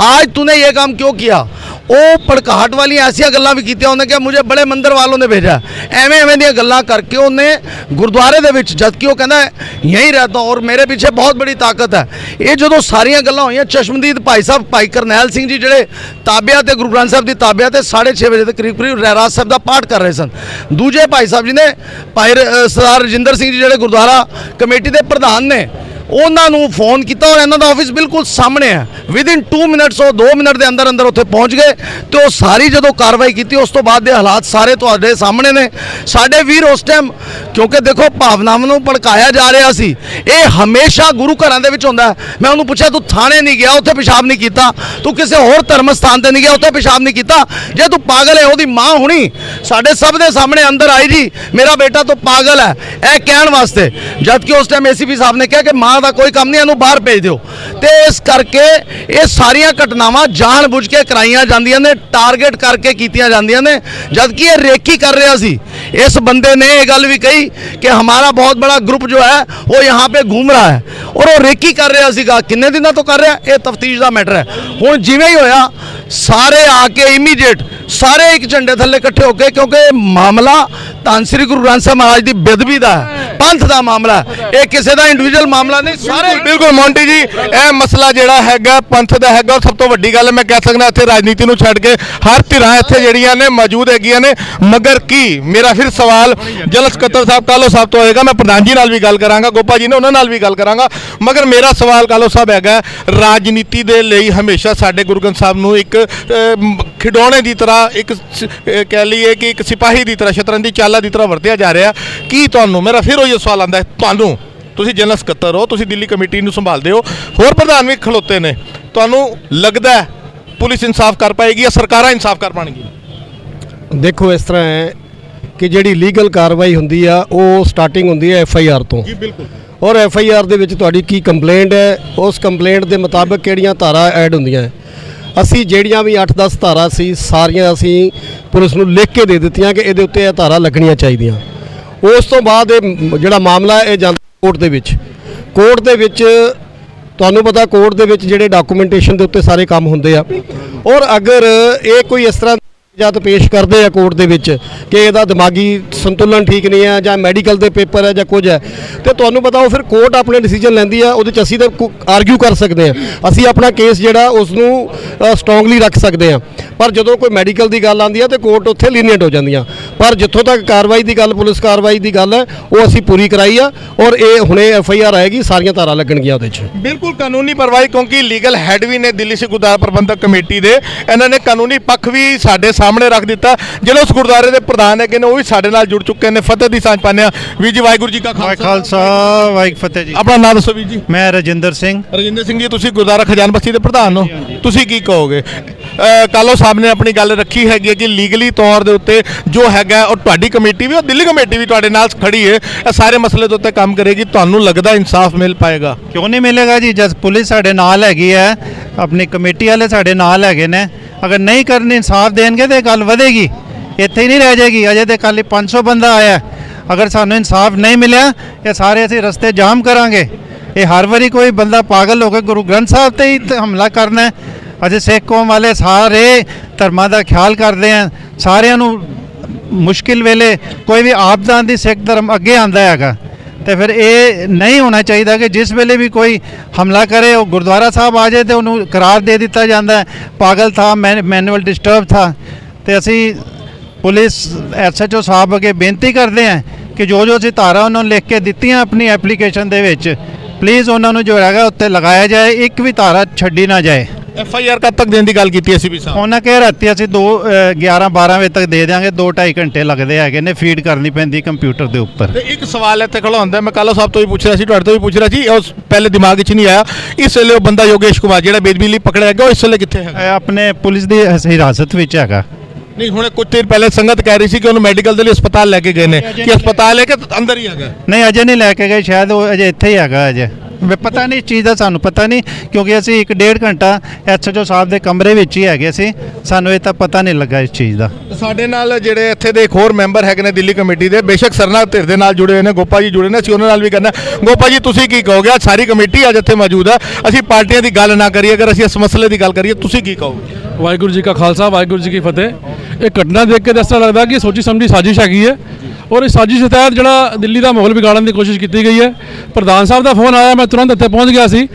आज तूने ये काम क्यों किया? वो भड़काहट वाली ऐसिया गल्लां भी कीतियां। उन्हें क्या मुझे बड़े मंदिर वालों ने भेजा, एवें दी गल्लां करके उन्हें गुरुद्वारे दे विच, जबकि वो कहना यहीं रहता हूँ और मेरे पीछे बहुत बड़ी ताकत है। ये जो सारियां गल्लां होईयां, चश्मदीद भाई साहब भाई करनैल सिंह जी जिहड़े ताबिया ते गुरु ग्रंथ साहब की ताबिया ते 6:30 बजे के करीब रहरास साहब का पाठ कर रहे सन। दूजे भाई साहब जी ने भाई सरदार रजिंदर सिंह जी जिहड़े गुरुद्वारा कमेटी के प्रधान ने, उन्होंने फोन किया और इन्हों का ऑफिस बिल्कुल सामने है। विदिन 2 मिनट्स और 2 मिनट के अंदर अंदर उत्थे पहुँच गए तो सारी जो कार्रवाई की उस तो बाद के हालात सारे तुहाडे सामने ने। साडे वीर उस टाइम क्योंकि देखो भावनावां नूं भड़काया जा रहा सी, ये हमेशा गुरु घरां दे विच हुंदा है। मैं उन्होंने पूछा तू थाने नहीं गया, उत्थे पेशाब नहीं किया, तू किसी होर धर्म स्थान ते नहीं गया, उत्थे पेशाब नहीं किया? जे तू पागल है, उहदी माँ हुणी साडे सब दे सामने अंदर आई जी मेरा बेटा तो पागल है यह कहण वास्ते, जबकि उस टाइम ACP साहब ने कहा कि माँ का कोई काम नहीं, इहनूं बाहर भेज दिओ। ते इस करके ये सारियां घटनावां जानबूझ के कराईयां जांदियां ने, टारगेट करके कीतियां जांदियां ने, जबकि ये रेकी कर रहा सी। इस बंदे ने ये गल भी कही कि हमारा बहुत बड़ा ग्रुप जो है वो यहाँ पे घूम रहा है और वो रेकी कर रहा सीगा, किन्ने दिनों तो कर रहा, ये तफ्तीश का मैटर है। हुण जिवें ही होया सारे आके इमीडिएट सारे एक झंडे थल्ले इकट्ठे हो गए, क्योंकि मामला धन श्री गुरु ग्रंथ साहब महाराज की बेदबी का है, पंथ का मामला है, ये किसी का इंडिविजुअल मामला नहीं, सारे। बिल्कुल मोंटी जी, यह मसला जिहड़ा हैगा पंथ दा हैगा। और सब तो वड्डी गल मैं कह सकदा इत्थे राजनीति नूं छड्ड के हर धिरां इत्थे जिहड़ियां ने मौजूद हैगियां ने। मगर की मेरा फिर सवाल जनरल सकत्तर साहब कालो साहब तो होएगा, मैं प्रधान जी नाल भी गल करांगा, गोपा जी ने उन्हां नाल भी गल करांगा। मगर मेरा सवाल कालो साहब हैगा, राजनीति दे लई हमेशा साडे गुरु ग्रंथ साहब नूं एक खिडौणे की तरह, एक कह लीए कि एक सिपाही की तरह, शतरंज की चाला की तरह वरतिया जा रहा। की तुहानूं मेरा फिर वही सवाल आंदा है, तुहानूं तुसीं जनरल सकत्तर हो, तुसीं दिल्ली कमेटी नूं संभालदे हो, होर प्रधान भी खलोते ने, तुहानूं लगदा है पुलिस इंसाफ कर पाएगी या सरकारां इंसाफ कर पाणगीਆਂ? देखो इस तरह है कि जिहड़ी लीगल कार्रवाई हुंदी आ वो स्टार्टिंग हुंदी है FIR तो जी बिल्कुल। और FIR ਦੇ ਵਿੱਚ ਤੁਹਾਡੀ ਕੀ ਕੰਪਲੇਂਟ ਹੈ, ਉਸ ਕੰਪਲੇਂਟ ਦੇ ਮੁਤਾਬਕ ਕਿਹੜੀਆਂ ਧਾਰਾ ਐਡ ਹੁੰਦੀਆਂ ਹੈ। ਅਸੀਂ ਜਿਹੜੀਆਂ ਵੀ 8-10 ਧਾਰਾ ਸੀ ਸਾਰੀਆਂ ਅਸੀਂ ਪੁਲਿਸ ਨੂੰ ਲਿਖ ਕੇ ਦੇ ਦਿੱਤੀਆਂ ਕਿ ਇਹਦੇ ਉੱਤੇ ਇਹ ਧਾਰਾ ਲੱਗਣੀਆਂ ਚਾਹੀਦੀਆਂ। ਉਸ ਤੋਂ ਬਾਅਦ ਇਹ ਜਿਹੜਾ ਮਾਮਲਾ ਇਹ ਜਾਂਦਾ ਕੋਰਟ ਦੇ ਵਿੱਚ। ਕੋਰਟ ਦੇ ਵਿੱਚ ਤੁਹਾਨੂੰ ਪਤਾ ਕੋਰਟ ਦੇ ਵਿੱਚ ਜਿਹੜੇ ਡਾਕੂਮੈਂਟੇਸ਼ਨ ਦੇ ਉੱਤੇ ਸਾਰੇ ਕੰਮ ਹੁੰਦੇ ਆ, ਔਰ ਅਗਰ ਇਹ ਕੋਈ ਇਸ ਤਰ੍ਹਾਂ ਜਦ ਪੇਸ਼ ਕਰਦੇ ਆ ਕੋਰਟ ਦੇ ਵਿੱਚ ਕਿ ਇਹਦਾ ਦਿਮਾਗੀ ਸੰਤੁਲਨ ਠੀਕ ਨਹੀਂ ਹੈ ਜਾਂ ਮੈਡੀਕਲ ਦੇ ਪੇਪਰ ਹੈ ਜਾਂ ਕੁਝ ਹੈ, ਤੇ ਤੁਹਾਨੂੰ ਪਤਾ ਉਹ ਫਿਰ ਕੋਰਟ ਆਪਣੇ ਡਿਸੀਜਨ ਲੈਂਦੀ ਆ, ਉਹਦੇ 'ਚ ਅਸੀਂ ਤਾਂ ਆਰਗਿਊ ਕਰ ਸਕਦੇ ਹਾਂ, ਅਸੀਂ ਆਪਣਾ ਕੇਸ ਜਿਹੜਾ ਉਸ ਨੂੰ ਸਟਰੋਂਗਲੀ ਰੱਖ ਸਕਦੇ ਹਾਂ। ਪਰ ਜਦੋਂ ਕੋਈ ਮੈਡੀਕਲ ਦੀ ਗੱਲ ਆਉਂਦੀ ਹੈ ਤੇ ਕੋਰਟ ਉੱਥੇ ਲੀਨੀਅੰਟ ਹੋ ਜਾਂਦੀਆਂ। ਪਰ ਜਿੱਥੋਂ ਤੱਕ ਕਾਰਵਾਈ ਦੀ ਗੱਲ, ਪੁਲਿਸ ਕਾਰਵਾਈ ਦੀ ਗੱਲ ਹੈ, ਉਹ ਅਸੀਂ ਪੂਰੀ ਕਰਾਈ ਆ ਔਰ ਇਹ ਹੁਣੇ FIR ਆਏਗੀ, ਸਾਰੀਆਂ ਧਾਰਾ ਲੱਗਣਗੀਆਂ ਉਹਦੇ 'ਚ। ਬਿਲਕੁਲ ਕਾਨੂੰਨੀ ਪਰਵਾਹੀ, ਕਿਉਂਕਿ ਲੀਗਲ ਹੈਡ ਵੀ ਨੇ ਦਿੱਲੀ ਸਿੱਖ ਗੁਰਦੁਆਰਾ ਪ੍ਰਬੰਧਕ ਕਮੇਟੀ ਦੇ, ਇਹਨਾਂ ਨੇ ਕਾਨੂੰਨੀ ਪੱਖ ਵੀ ਸਾਡੇ ਸਾਹਮਣੇ ਰੱਖ ਦਿੱਤਾ। ਜਿਹੜੇ ਉਸ ਗੁਰਦੁਆਰੇ ਦੇ ਪ੍ਰਧਾਨ ਹੈਗੇ ਨੇ ਉਹ ਵੀ ਸਾਡੇ ਨਾਲ ਜੁੜ ਚੁੱਕੇ ਨੇ। ਫਤਿਹ ਦੀ ਸਾਂਝ ਪਾਉਂਦੇ ਹਾਂ। ਵੀਰ ਜੀ ਵਾਹਿਗੁਰੂ ਜੀ ਕਾ ਖਾਲਸਾ ਵਾਹਿਗੁਰੂ ਫਤਿਹ ਜੀ। ਆਪਣਾ ਨਾਮ ਦੱਸੋ ਵੀਰ ਜੀ। ਮੈਂ ਰਜਿੰਦਰ ਸਿੰਘ ਜੀ, ਤੁਸੀਂ ਗੁਰਦੁਆਰਾ ਖਜ਼ਾਨ ਬਸਤੀ ਦੇ ਪ੍ਰਧਾਨ ਹੋ, ਤੁਸੀਂ ਕੀ ਕਹੋਗੇ? ਕਾਲੋ ਸਾਹਿਬ ਨੇ ਆਪਣੀ ਗੱਲ ਰੱਖੀ ਹੈਗੀ ਕਿ ਲੀਗਲੀ ਤੌਰ ਦੇ ਉੱਤੇ ਜੋ ਹੈਗਾ, ਔਰ ਤੁਹਾਡੀ ਕਮੇਟੀ ਵੀ, ਔਰ ਦਿੱਲੀ ਕਮੇਟੀ ਵੀ ਤੁਹਾਡੇ ਨਾਲ ਖੜੀ ਹੈ, ਇਹ ਸਾਰੇ ਮਸਲੇ ਦੇ ਉੱਤੇ ਕੰਮ ਕਰੇਗੀ। ਤੁਹਾਨੂੰ ਲੱਗਦਾ ਇਨਸਾਫ ਮਿਲ ਪਾਏਗਾ? ਕਿਉਂ ਨਹੀਂ ਮਿਲੇਗਾ ਜੀ, ਜਦ ਪੁਲਿਸ ਸਾਡੇ ਨਾਲ ਹੈਗੀ ਹੈ, ਆਪਣੀ ਕਮੇਟੀ ਵਾਲੇ ਸਾਡੇ ਨਾਲ ਹੈਗੇ ਨੇ। ਅਗਰ ਨਹੀਂ ਕਰਨੀ, ਇਨਸਾਫ ਦੇਣਗੇ ਤਾਂ ਗੱਲ ਵਧੇਗੀ, ਇੱਥੇ ਹੀ ਨਹੀਂ ਰਹਿ ਜਾਏਗੀ। ਅਜੇ ਤੇ ਕੱਲ੍ਹ 500 ਬੰਦਾ ਆਇਆ, ਅਗਰ ਸਾਨੂੰ ਇਨਸਾਫ ਨਹੀਂ ਮਿਲਿਆ ਇਹ ਸਾਰੇ ਅਸੀਂ ਰਸਤੇ ਜਾਮ ਕਰਾਂਗੇ। ਇਹ ਹਰ ਵਾਰੀ ਕੋਈ ਬੰਦਾ ਪਾਗਲ ਹੋ ਕੇ ਗੁਰੂ ਗ੍ਰੰਥ ਸਾਹਿਬ ਤੇ ਹੀ ਹਮਲਾ ਕਰਨਾ ਹੈ। ਅਸੀਂ ਸਿੱਖ ਕੌਮ ਵਾਲੇ ਸਾਰੇ ਧਰਮਾਂ ਦਾ ਖਿਆਲ ਕਰਦੇ ਹਾਂ, ਸਾਰਿਆਂ ਨੂੰ ਮੁਸ਼ਕਿਲ ਵੇਲੇ ਕੋਈ ਵੀ ਆਪਦਾ ਦੀ ਸਿੱਖ ਧਰਮ ਅੱਗੇ ਆਂਦਾ ਹੈਗਾ। ਤੇ ਫਿਰ ਇਹ ਨਹੀਂ ਹੋਣਾ ਚਾਹੀਦਾ ਕਿ ਜਿਸ ਵੇਲੇ ਵੀ ਕੋਈ ਹਮਲਾ ਕਰੇ ਉਹ ਗੁਰਦੁਆਰਾ ਸਾਹਿਬ ਆ ਜਾਏ ਤੇ ਉਹਨੂੰ ਕਰਾਰ ਦੇ ਦਿੱਤਾ ਜਾਂਦਾ ਪਾਗਲ ਥਾ, ਮੈਨੂਅਲ ਡਿਸਟਰਬ ਥਾ। ਤੇ ਅਸੀਂ ਪੁਲਿਸ SHO ਸਾਹਿਬ ਅੱਗੇ ਬੇਨਤੀ ਕਰਦੇ ਹਾਂ ਕਿ ਜੋ ਅਸੀਂ ਧਾਰਾ ਉਹਨਾਂ ਨੂੰ ਲਿਖ ਕੇ ਦਿੱਤੀਆਂ ਆਪਣੀ ਐਪਲੀਕੇਸ਼ਨ ਦੇ ਵਿੱਚ, ਪਲੀਜ਼ ਉਹਨਾਂ ਨੂੰ ਜੋ ਹੈਗਾ ਉੱਤੇ ਲਗਾਇਆ ਜਾਏ, ਇੱਕ ਵੀ ਧਾਰਾ ਛੱਡੀ ਨਾ ਜਾਏ। FIR ਕਦ ਤੱਕ ਦੇਣ ਦੀ ਗੱਲ ਕੀਤੀ ਅਸੀਂ ਵੀ ਸਾਹਿਬ? ਉਹਨਾਂ ਕਹਿ ਰਾਤੀ ਅਸੀਂ 11-12 ਵਜੇ ਤੱਕ ਦੇ ਦਿਆਂਗੇ, 2-2.5 ਘੰਟੇ ਲੱਗਦੇ ਹੈਗੇ ਨੇ, ਫੀਡ ਕਰਨੀ ਪੈਂਦੀ ਕੰਪਿਊਟਰ ਦੇ ਉੱਪਰ। ਤੇ ਇੱਕ ਸਵਾਲ ਇੱਥੇ ਖੜਾ ਹੁੰਦਾ, ਮੈਂ ਕਾਲੋ ਸਾਹਿਬ ਤੋਂ ਵੀ ਪੁੱਛ ਰਿਹਾ ਸੀ, ਤੁਹਾਡੇ ਤੋਂ ਵੀ ਪੁੱਛ ਰਿਹਾ ਸੀ, ਉਸ ਪਹਿਲੇ ਦਿਮਾਗ 'ਚ ਨਹੀਂ ਆਇਆ, ਇਸ ਵੇਲੇ ਉਹ ਬੰਦਾ ਯੋਗੇਸ਼ ਕੁਮਾਰ ਜਿਹੜਾ ਬੇਦਬੀ ਲਈ ਪਕੜਿਆ ਗਿਆ, ਉਹ ਇਸ ਵੇਲੇ ਕਿੱਥੇ ਹੈ? ਆਪਣੇ ਪੁਲਿਸ ਦੀ ਹਿਰਾਸਤ ਵਿੱਚ ਹੈਗਾ। ਨਹੀਂ, ਹੁਣ ਕੁਝ ਦੇਰ ਪਹਿਲੇ ਸੰਗਤ ਕਹਿ ਰਹੀ ਸੀ ਕਿ ਉਹਨੂੰ ਮੈਡੀਕਲ ਦੇ ਲਈ ਹਸਪਤਾਲ ਲੈ ਕੇ ਗਏ ਨੇ, ਕਿ ਹਸਪਤਾਲ ਹੈ ਕਿ ਅੰਦਰ ਹੀ ਹੈਗਾ? ਨਹੀਂ, ਅਜੇ ਨਹੀਂ ਲੈ ਕੇ ਗਏ, ਸ਼ਾਇਦ ਉਹ ਅਜੇ ਇੱਥੇ ਹੀ ਹੈਗਾ। ਅਜੇ ਪਤਾ ਨਹੀਂ ਇਸ ਚੀਜ਼ ਦਾ, ਸਾਨੂੰ ਪਤਾ ਨਹੀਂ, ਕਿਉਂਕਿ ਅਸੀਂ 1.5 ਘੰਟਾ SHO ਸਾਹਿਬ ਦੇ ਕਮਰੇ ਵਿੱਚ ਹੀ ਹੈਗੇ ਸੀ, ਸਾਨੂੰ ਇਹ ਤਾਂ ਪਤਾ ਨਹੀਂ ਲੱਗਾ ਇਸ ਚੀਜ਼ ਦਾ। ਸਾਡੇ ਨਾਲ ਜਿਹੜੇ ਇੱਥੇ ਦੇ ਇੱਕ ਹੋਰ ਮੈਂਬਰ ਹੈਗੇ ਨੇ ਦਿੱਲੀ ਕਮੇਟੀ ਦੇ, ਬੇਸ਼ੱਕ ਸਰਨਾ ਧਿਰ ਦੇ ਨਾਲ ਜੁੜੇ ਹੋਏ ਨੇ, ਗੋਪਾ ਜੀ ਜੁੜੇ ਨੇ, ਅਸੀਂ ਉਹਨਾਂ ਨਾਲ ਵੀ ਕਰਨਾ। ਗੋਪਾ ਜੀ, ਤੁਸੀਂ ਕੀ ਕਹੋਗੇ? ਅੱਜ ਸਾਰੀ ਕਮੇਟੀ ਅੱਜ ਇੱਥੇ ਮੌਜੂਦ ਹੈ, ਅਸੀਂ ਪਾਰਟੀਆਂ ਦੀ ਗੱਲ ਨਾ ਕਰੀਏ, ਅਗਰ ਅਸੀਂ ਇਸ ਮਸਲੇ ਦੀ ਗੱਲ ਕਰੀਏ, ਤੁਸੀਂ ਕੀ ਕਹੋਗੇ? ਵਾਹਿਗੁਰੂ ਜੀ ਕਾ ਖਾਲਸਾ ਵਾਹਿਗੁਰੂ ਜੀ ਕੀ ਫਤਿਹ। ਇਹ ਘਟਨਾ ਦੇਖ ਕੇ ਇਸ ਤਰ੍ਹਾਂ ਲੱਗਦਾ ਕਿ ਸੋਚੀ ਸਮਝੀ ਸਾਜ਼ਿਸ਼ ਹੈਗੀ ਹੈ, ਔਰ ਇਸ ਸਾਜ਼ਿਸ਼ ਦੇ ਤਹਿਤ ਜਿਹੜਾ ਦਿੱਲੀ ਦਾ ਮਾਹੌਲ ਵਿਗਾੜਨ ਦੀ ਕੋਸ਼ਿਸ਼ ਕੀਤੀ ਗਈ ਹੈ। ਪ੍ਰਧਾਨ ਸਾਹਿਬ ਦਾ ਫੋਨ ਆਇਆ, ਮੈਂ ਤੁਰੰਤ ਇੱਥੇ ਪਹੁੰਚ ਗਿਆ ਸੀ,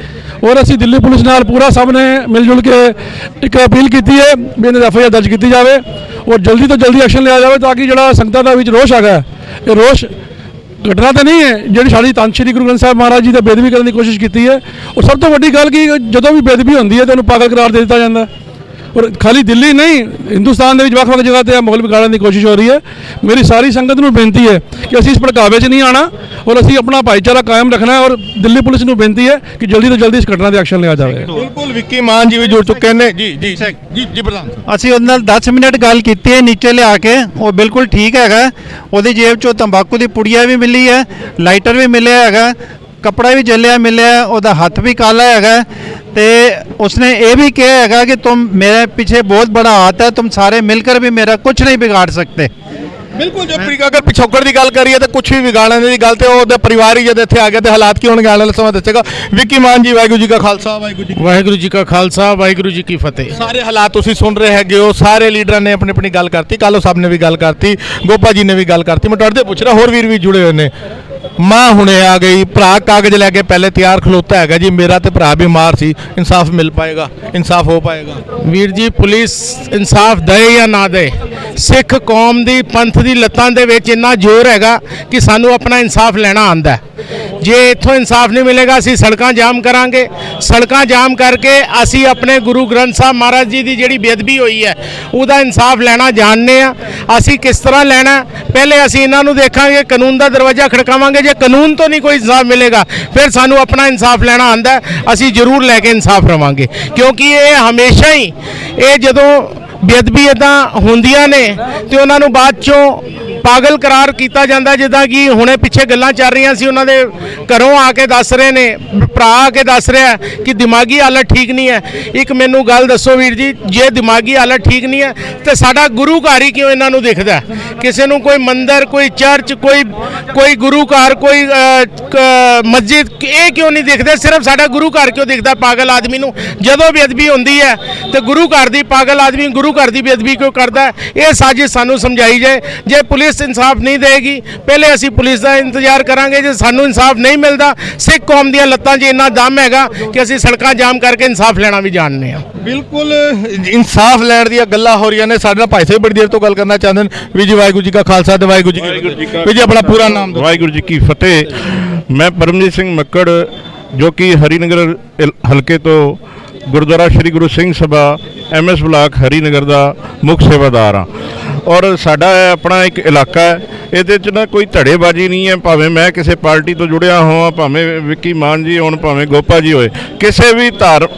ਔਰ ਅਸੀਂ ਦਿੱਲੀ ਪੁਲਿਸ ਨਾਲ ਪੂਰਾ ਸਭ ਨੇ ਮਿਲ ਜੁਲ ਕੇ ਇੱਕ ਅਪੀਲ ਕੀਤੀ ਹੈ ਵੀ ਇਹਨਾਂ ਦੀ FIR ਦਰਜ ਕੀਤੀ ਜਾਵੇ ਔਰ ਜਲਦੀ ਤੋਂ ਜਲਦੀ ਐਕਸ਼ਨ ਲਿਆ ਜਾਵੇ, ਤਾਂ ਕਿ ਜਿਹੜਾ ਸੰਗਤਾਂ ਦਾ ਵਿੱਚ ਰੋਸ਼ ਹੈਗਾ, ਇਹ ਰੋਸ਼ ਘਟਨਾ ਤਾਂ ਨਹੀਂ ਹੈ ਜਿਹੜੀ ਸਾਡੀ ਧੰਨ ਸ਼੍ਰੀ ਗੁਰੂ ਗ੍ਰੰਥ ਸਾਹਿਬ ਮਹਾਰਾਜ ਜੀ ਦਾ ਬੇਦਬੀ ਕਰਨ ਦੀ ਕੋਸ਼ਿਸ਼ ਕੀਤੀ ਹੈ। ਔਰ ਸਭ ਤੋਂ ਵੱਡੀ ਗੱਲ ਕਿ ਜਦੋਂ ਵੀ ਬੇਦਬੀ ਹੁੰਦੀ ਹੈ ਤਾਂ ਉਹਨੂੰ ਪਾਗਲ ਕਰਾਰ ਦੇ ਦਿੱਤਾ ਜਾਂਦਾ। ਔਰ ਖਾਲੀ ਦਿੱਲੀ ਨਹੀਂ, ਹਿੰਦੁਸਤਾਨ ਦੇ ਵਿੱਚ ਵੱਖ-ਵੱਖ ਜਗ੍ਹਾ ਤੇ ਮਾਹੌਲ ਵਿਗਾੜਨ ਦੀ ਕੋਸ਼ਿਸ਼ ਹੋ ਰਹੀ ਹੈ। ਮੇਰੀ ਸਾਰੀ ਸੰਗਤ ਨੂੰ ਬੇਨਤੀ ਹੈ ਕਿ ਅਸੀਂ ਇਸ ਭੜਕਾਵੇ 'ਚ ਨਹੀਂ ਆਣਾ ਔਰ ਅਸੀਂ ਆਪਣਾ ਭਾਈਚਾਰਾ ਕਾਇਮ ਰੱਖਣਾ ਹੈ, ਔਰ ਦਿੱਲੀ ਪੁਲਿਸ ਨੂੰ ਬੇਨਤੀ ਹੈ ਕਿ ਜਲਦੀ ਤੋਂ ਜਲਦੀ ਇਸ ਘਟਨਾ ਤੇ ਐਕਸ਼ਨ ਲਿਆ ਜਾਵੇ। ਬਿਲਕੁਲ, ਵਿੱਕੀ ਮਾਨ ਜੀ ਵੀ ਜੁੜ ਚੁੱਕੇ ਨੇ। ਜੀ ਜੀ ਜੀ ਜੀ ਪ੍ਰਧਾਨ, ਅਸੀਂ ਉਹਦੇ ਨਾਲ 10 ਮਿੰਟ ਗੱਲ ਕੀਤੀ ਹੈ ਨੀਚੇ ਲਿਆ ਕੇ, ਉਹ ਬਿਲਕੁਲ ਠੀਕ ਹੈਗਾ। ਉਹਦੀ ਜੇਬ 'ਚੋਂ ਤੰਬਾਕੂ ਦੀ ਪੁੜੀਆ ਵੀ ਮਿਲੀ ਹੈ, ਲਾਈਟਰ ਵੀ ਮਿਲਿਆ ਹੈਗਾ, कपड़ा भी जलिया मिले, ਉਹਦਾ हथ भी काला है। तो उसने ये भी कहा है कि तुम मेरे पीछे बहुत बड़ा हाथ है, तुम सारे मिलकर भी मेरा कुछ नहीं बिगाड़ सकते। ਬਿਲਕੁਲ ਜੋ ਅਗਰ ਪਿਛੋਕੜ ਦੀ ਗੱਲ ਕਰੀਏ ਤਾਂ ਕੁਝ ਵੀ ਵਿਗਾੜਨ ਦੀ ਗੱਲ ਤੇ ਉਹਦੇ ਪਰਿਵਾਰ ਹੀ ਜਦ ਇੱਥੇ ਆ ਗਿਆ ਤੇ ਹਾਲਾਤ ਕੀ ਹੋਣਗੇ ਆਉਣ ਵਾਲਾ ਸਮਾਂ ਦੱਸੇਗਾ। ਵਿੱਕੀ ਮਾਨ ਜੀ, ਵਾਹਿਗੁਰੂ ਜੀ ਕਾ ਖਾਲਸਾ, ਵਾਹਿਗੁਰੂ ਜੀ ਕਾ ਖਾਲਸਾ, ਵਾਹਿਗੁਰੂ ਜੀ ਕੀ ਫਤਿਹ। ਸਾਰੇ ਹਾਲਾਤ ਤੁਸੀਂ ਸੁਣ ਰਹੇ ਹੈਗੇ ਹੋ, ਸਾਰੇ ਲੀਡਰਾਂ ਨੇ ਆਪਣੀ ਆਪਣੀ ਗੱਲ ਕਰਤੀ, ਕਾਲੋ ਸਾਹਿਬ ਨੇ ਵੀ ਗੱਲ ਕਰਤੀ, ਗੋਪਾ ਜੀ ਨੇ ਵੀ ਗੱਲ ਕਰਤੀ। ਮੈਂ ਤੁਹਾਡੇ ਤੋਂ ਪੁੱਛ ਰਿਹਾ, ਹੋਰ ਵੀਰ ਵੀ ਜੁੜੇ ਹੋਏ ਨੇ। ਮਾਂ ਹੁਣੇ ਆ ਗਈ, ਭਰਾ ਕਾਗਜ਼ ਲੈ ਕੇ ਪਹਿਲੇ ਤਿਆਰ ਖਲੋਤਾ ਹੈਗਾ ਜੀ, ਮੇਰਾ ਤੇ ਭਰਾ ਬਿਮਾਰ ਸੀ, ਇਨਸਾਫ ਮਿਲ ਪਾਏਗਾ, ਇਨਸਾਫ ਹੋ ਪਾਏਗਾ? ਵੀਰ ਜੀ, ਪੁਲਿਸ ਇਨਸਾਫ ਦੇ ਜਾਂ ਨਾ ਦੇ, ਸਿੱਖ ਕੌਮ ਦੀ ਪੰਥ ਦੀ ਲੱਤਾਂ ਦੇ ਵਿੱਚ ਇੰਨਾ ਜ਼ੋਰ ਹੈਗਾ ਕਿ ਸਾਨੂੰ ਆਪਣਾ ਇਨਸਾਫ ਲੈਣਾ ਆਂਦਾ। ਜੇ ਇੱਥੋਂ ਇਨਸਾਫ ਨਹੀਂ ਮਿਲੇਗਾ ਅਸੀਂ ਸੜਕਾਂ ਜਾਮ ਕਰਾਂਗੇ। ਸੜਕਾਂ ਜਾਮ ਕਰਕੇ ਅਸੀਂ ਆਪਣੇ ਗੁਰੂ ਗ੍ਰੰਥ ਸਾਹਿਬ ਮਹਾਰਾਜ ਜੀ ਦੀ ਜਿਹੜੀ ਬੇਅਦਬੀ ਹੋਈ ਹੈ ਉਹਦਾ ਇਨਸਾਫ ਲੈਣਾ ਜਾਣਦੇ ਆ। ਅਸੀਂ ਕਿਸ ਤਰ੍ਹਾਂ ਲੈਣਾ, ਪਹਿਲੇ ਅਸੀਂ ਇਹਨਾਂ ਨੂੰ ਦੇਖਾਂਗੇ, ਕਾਨੂੰਨ ਦਾ ਦਰਵਾਜ਼ਾ ਖੜਕਾਵਾਂਗੇ। ਜੇ ਕਾਨੂੰਨ ਤੋਂ ਨਹੀਂ ਕੋਈ ਇਨਸਾਫ ਮਿਲੇਗਾ ਫਿਰ ਸਾਨੂੰ ਆਪਣਾ ਇਨਸਾਫ ਲੈਣਾ ਆਂਦਾ, ਅਸੀਂ ਜ਼ਰੂਰ ਲੈ ਕੇ ਇਨਸਾਫ ਰਵਾਂਗੇ। ਕਿਉਂਕਿ ਇਹ ਹਮੇਸ਼ਾ ਹੀ ਇਹ ਜਦੋਂ ਬੇਅਦਬੀ ਇੱਦਾਂ ਹੁੰਦੀਆਂ ਨੇ ਤੇ ਉਹਨਾਂ ਨੂੰ ਬਾਅਦ ਚੋਂ ਪਾਗਲ ਕਰਾਰ ਕੀਤਾ ਜਾਂਦਾ। ਜਿੱਦਾਂ ਕਿ ਹੁਣੇ ਪਿੱਛੇ ਗੱਲਾਂ ਚੱਲ ਰਹੀਆਂ ਸੀ, ਉਹਨਾਂ ਦੇ ਘਰੋਂ ਆ ਕੇ ਦੱਸ ਰਹੇ ਨੇ, ਭਰਾ ਆ ਕੇ ਦੱਸ ਰਿਹਾ ਕਿ ਦਿਮਾਗੀ ਹਾਲਤ ਠੀਕ ਨਹੀਂ ਹੈ। ਇੱਕ ਮੈਨੂੰ ਗੱਲ ਦੱਸੋ ਵੀਰ ਜੀ, ਜੇ ਦਿਮਾਗੀ ਹਾਲਤ ਠੀਕ ਨਹੀਂ ਹੈ ਤੇ ਸਾਡਾ ਗੁਰੂ ਘਰ ਹੀ ਕਿਉਂ ਇਹਨਾਂ ਨੂੰ ਦਿਖਦਾ? ਕਿਸੇ ਨੂੰ ਕੋਈ ਮੰਦਿਰ, ਕੋਈ ਚਰਚ, ਕੋਈ ਗੁਰੂ ਘਰ, ਕੋਈ ਮਸਜਿਦ, ਇਹ ਕਿਉਂ ਨਹੀਂ ਦਿਖਦੇ? ਸਿਰਫ ਸਾਡਾ ਗੁਰੂ ਘਰ ਕਿਉਂ ਦਿਖਦਾ ਪਾਗਲ ਆਦਮੀ ਨੂੰ? ਜਦੋਂ ਬੇਅਦਬੀ ਹੁੰਦੀ ਹੈ ਤੇ ਗੁਰੂ ਘਰ ਦੀ ਪਾਗਲ ਆਦਮੀ ਗੁਰੂ ਘਰ ਦੀ ਬੇਅਦਬੀ ਕਿਉਂ ਕਰਦਾ? ਇਹ ਸਾਜ਼ਿਸ਼ ਸਾਨੂੰ ਸਮਝਾਈ ਜਾਏ। ਜੇ ਪੁਲਿਸ ਇਨਸਾਫ ਨਹੀਂ ਦੇਗੀ, ਪਹਿਲੇ ਅਸੀਂ ਪੁਲਿਸ ਦਾ ਇੰਤਜ਼ਾਰ ਕਰਾਂਗੇ। ਜੇ ਸਾਨੂੰ ਇਨਸਾਫ ਨਹੀਂ ਮਿਲਦਾ, ਸਿੱਖ ਕੌਮ ਦੀਆਂ ਲੱਤਾਂ 'ਚ ਇੰਨਾ ਦਮ ਹੈਗਾ ਕਿ ਅਸੀਂ ਸੜਕਾਂ ਜਾਮ ਕਰਕੇ ਇਨਸਾਫ ਲੈਣਾ ਵੀ ਜਾਣਦੇ ਹਾਂ। ਬਿਲਕੁਲ ਇਨਸਾਫ ਲੈਣ ਦੀਆਂ ਗੱਲਾਂ ਹੋ ਰਹੀਆਂ ਨੇ। ਸਾਡੇ ਨਾਲ ਭਾਈ ਸਾਹਿਬ ਬੜੀ ਦੇਰ ਤੋਂ ਗੱਲ ਕਰਨਾ ਚਾਹੁੰਦੇ ਨੇ। ਵੀ ਜੀ ਵਾਹਿਗੁਰੂ ਜੀ ਕਾ ਖਾਲਸਾ ਤੇ ਵਾਹਿਗੁਰੂ ਜੀ ਕੀ ਫਤਿਹ। ਵੀ ਜੀ ਆਪਣਾ ਪੂਰਾ ਨਾਮ ਦਿਓ। ਵਾਹਿਗੁਰੂ ਜੀ ਕੀ ਫਤਿਹ। ਮੈਂ ਪਰਮਜੀਤ ਸਿੰਘ ਮੱਕੜ, ਜੋ ਕਿ ਹਰੀਨਗਰ ਹਲਕੇ ਤੋਂ ਗੁਰਦੁਆਰਾ ਸ਼੍ਰੀ ਗੁਰੂ ਸਿੰਘ ਸਭਾ MS ਬਲਾਕ ਹਰੀਨਗਰ ਦਾ ਮੁੱਖ ਸੇਵਾਦਾਰ ਹਾਂ। ਔਰ ਸਾਡਾ ਆਪਣਾ ਇੱਕ ਇਲਾਕਾ ਹੈ, ਇਹਦੇ 'ਚ ਨਾ ਕੋਈ ਧੜੇਬਾਜ਼ੀ ਨਹੀਂ ਹੈ। ਭਾਵੇਂ ਮੈਂ ਕਿਸੇ ਪਾਰਟੀ ਤੋਂ ਜੁੜਿਆ ਹੋਵਾਂ, ਭਾਵੇਂ ਵਿੱਕੀ ਮਾਨ ਜੀ ਹੋਣ, ਭਾਵੇਂ ਗੋਪਾ ਜੀ ਹੋਏ, ਕਿਸੇ ਵੀ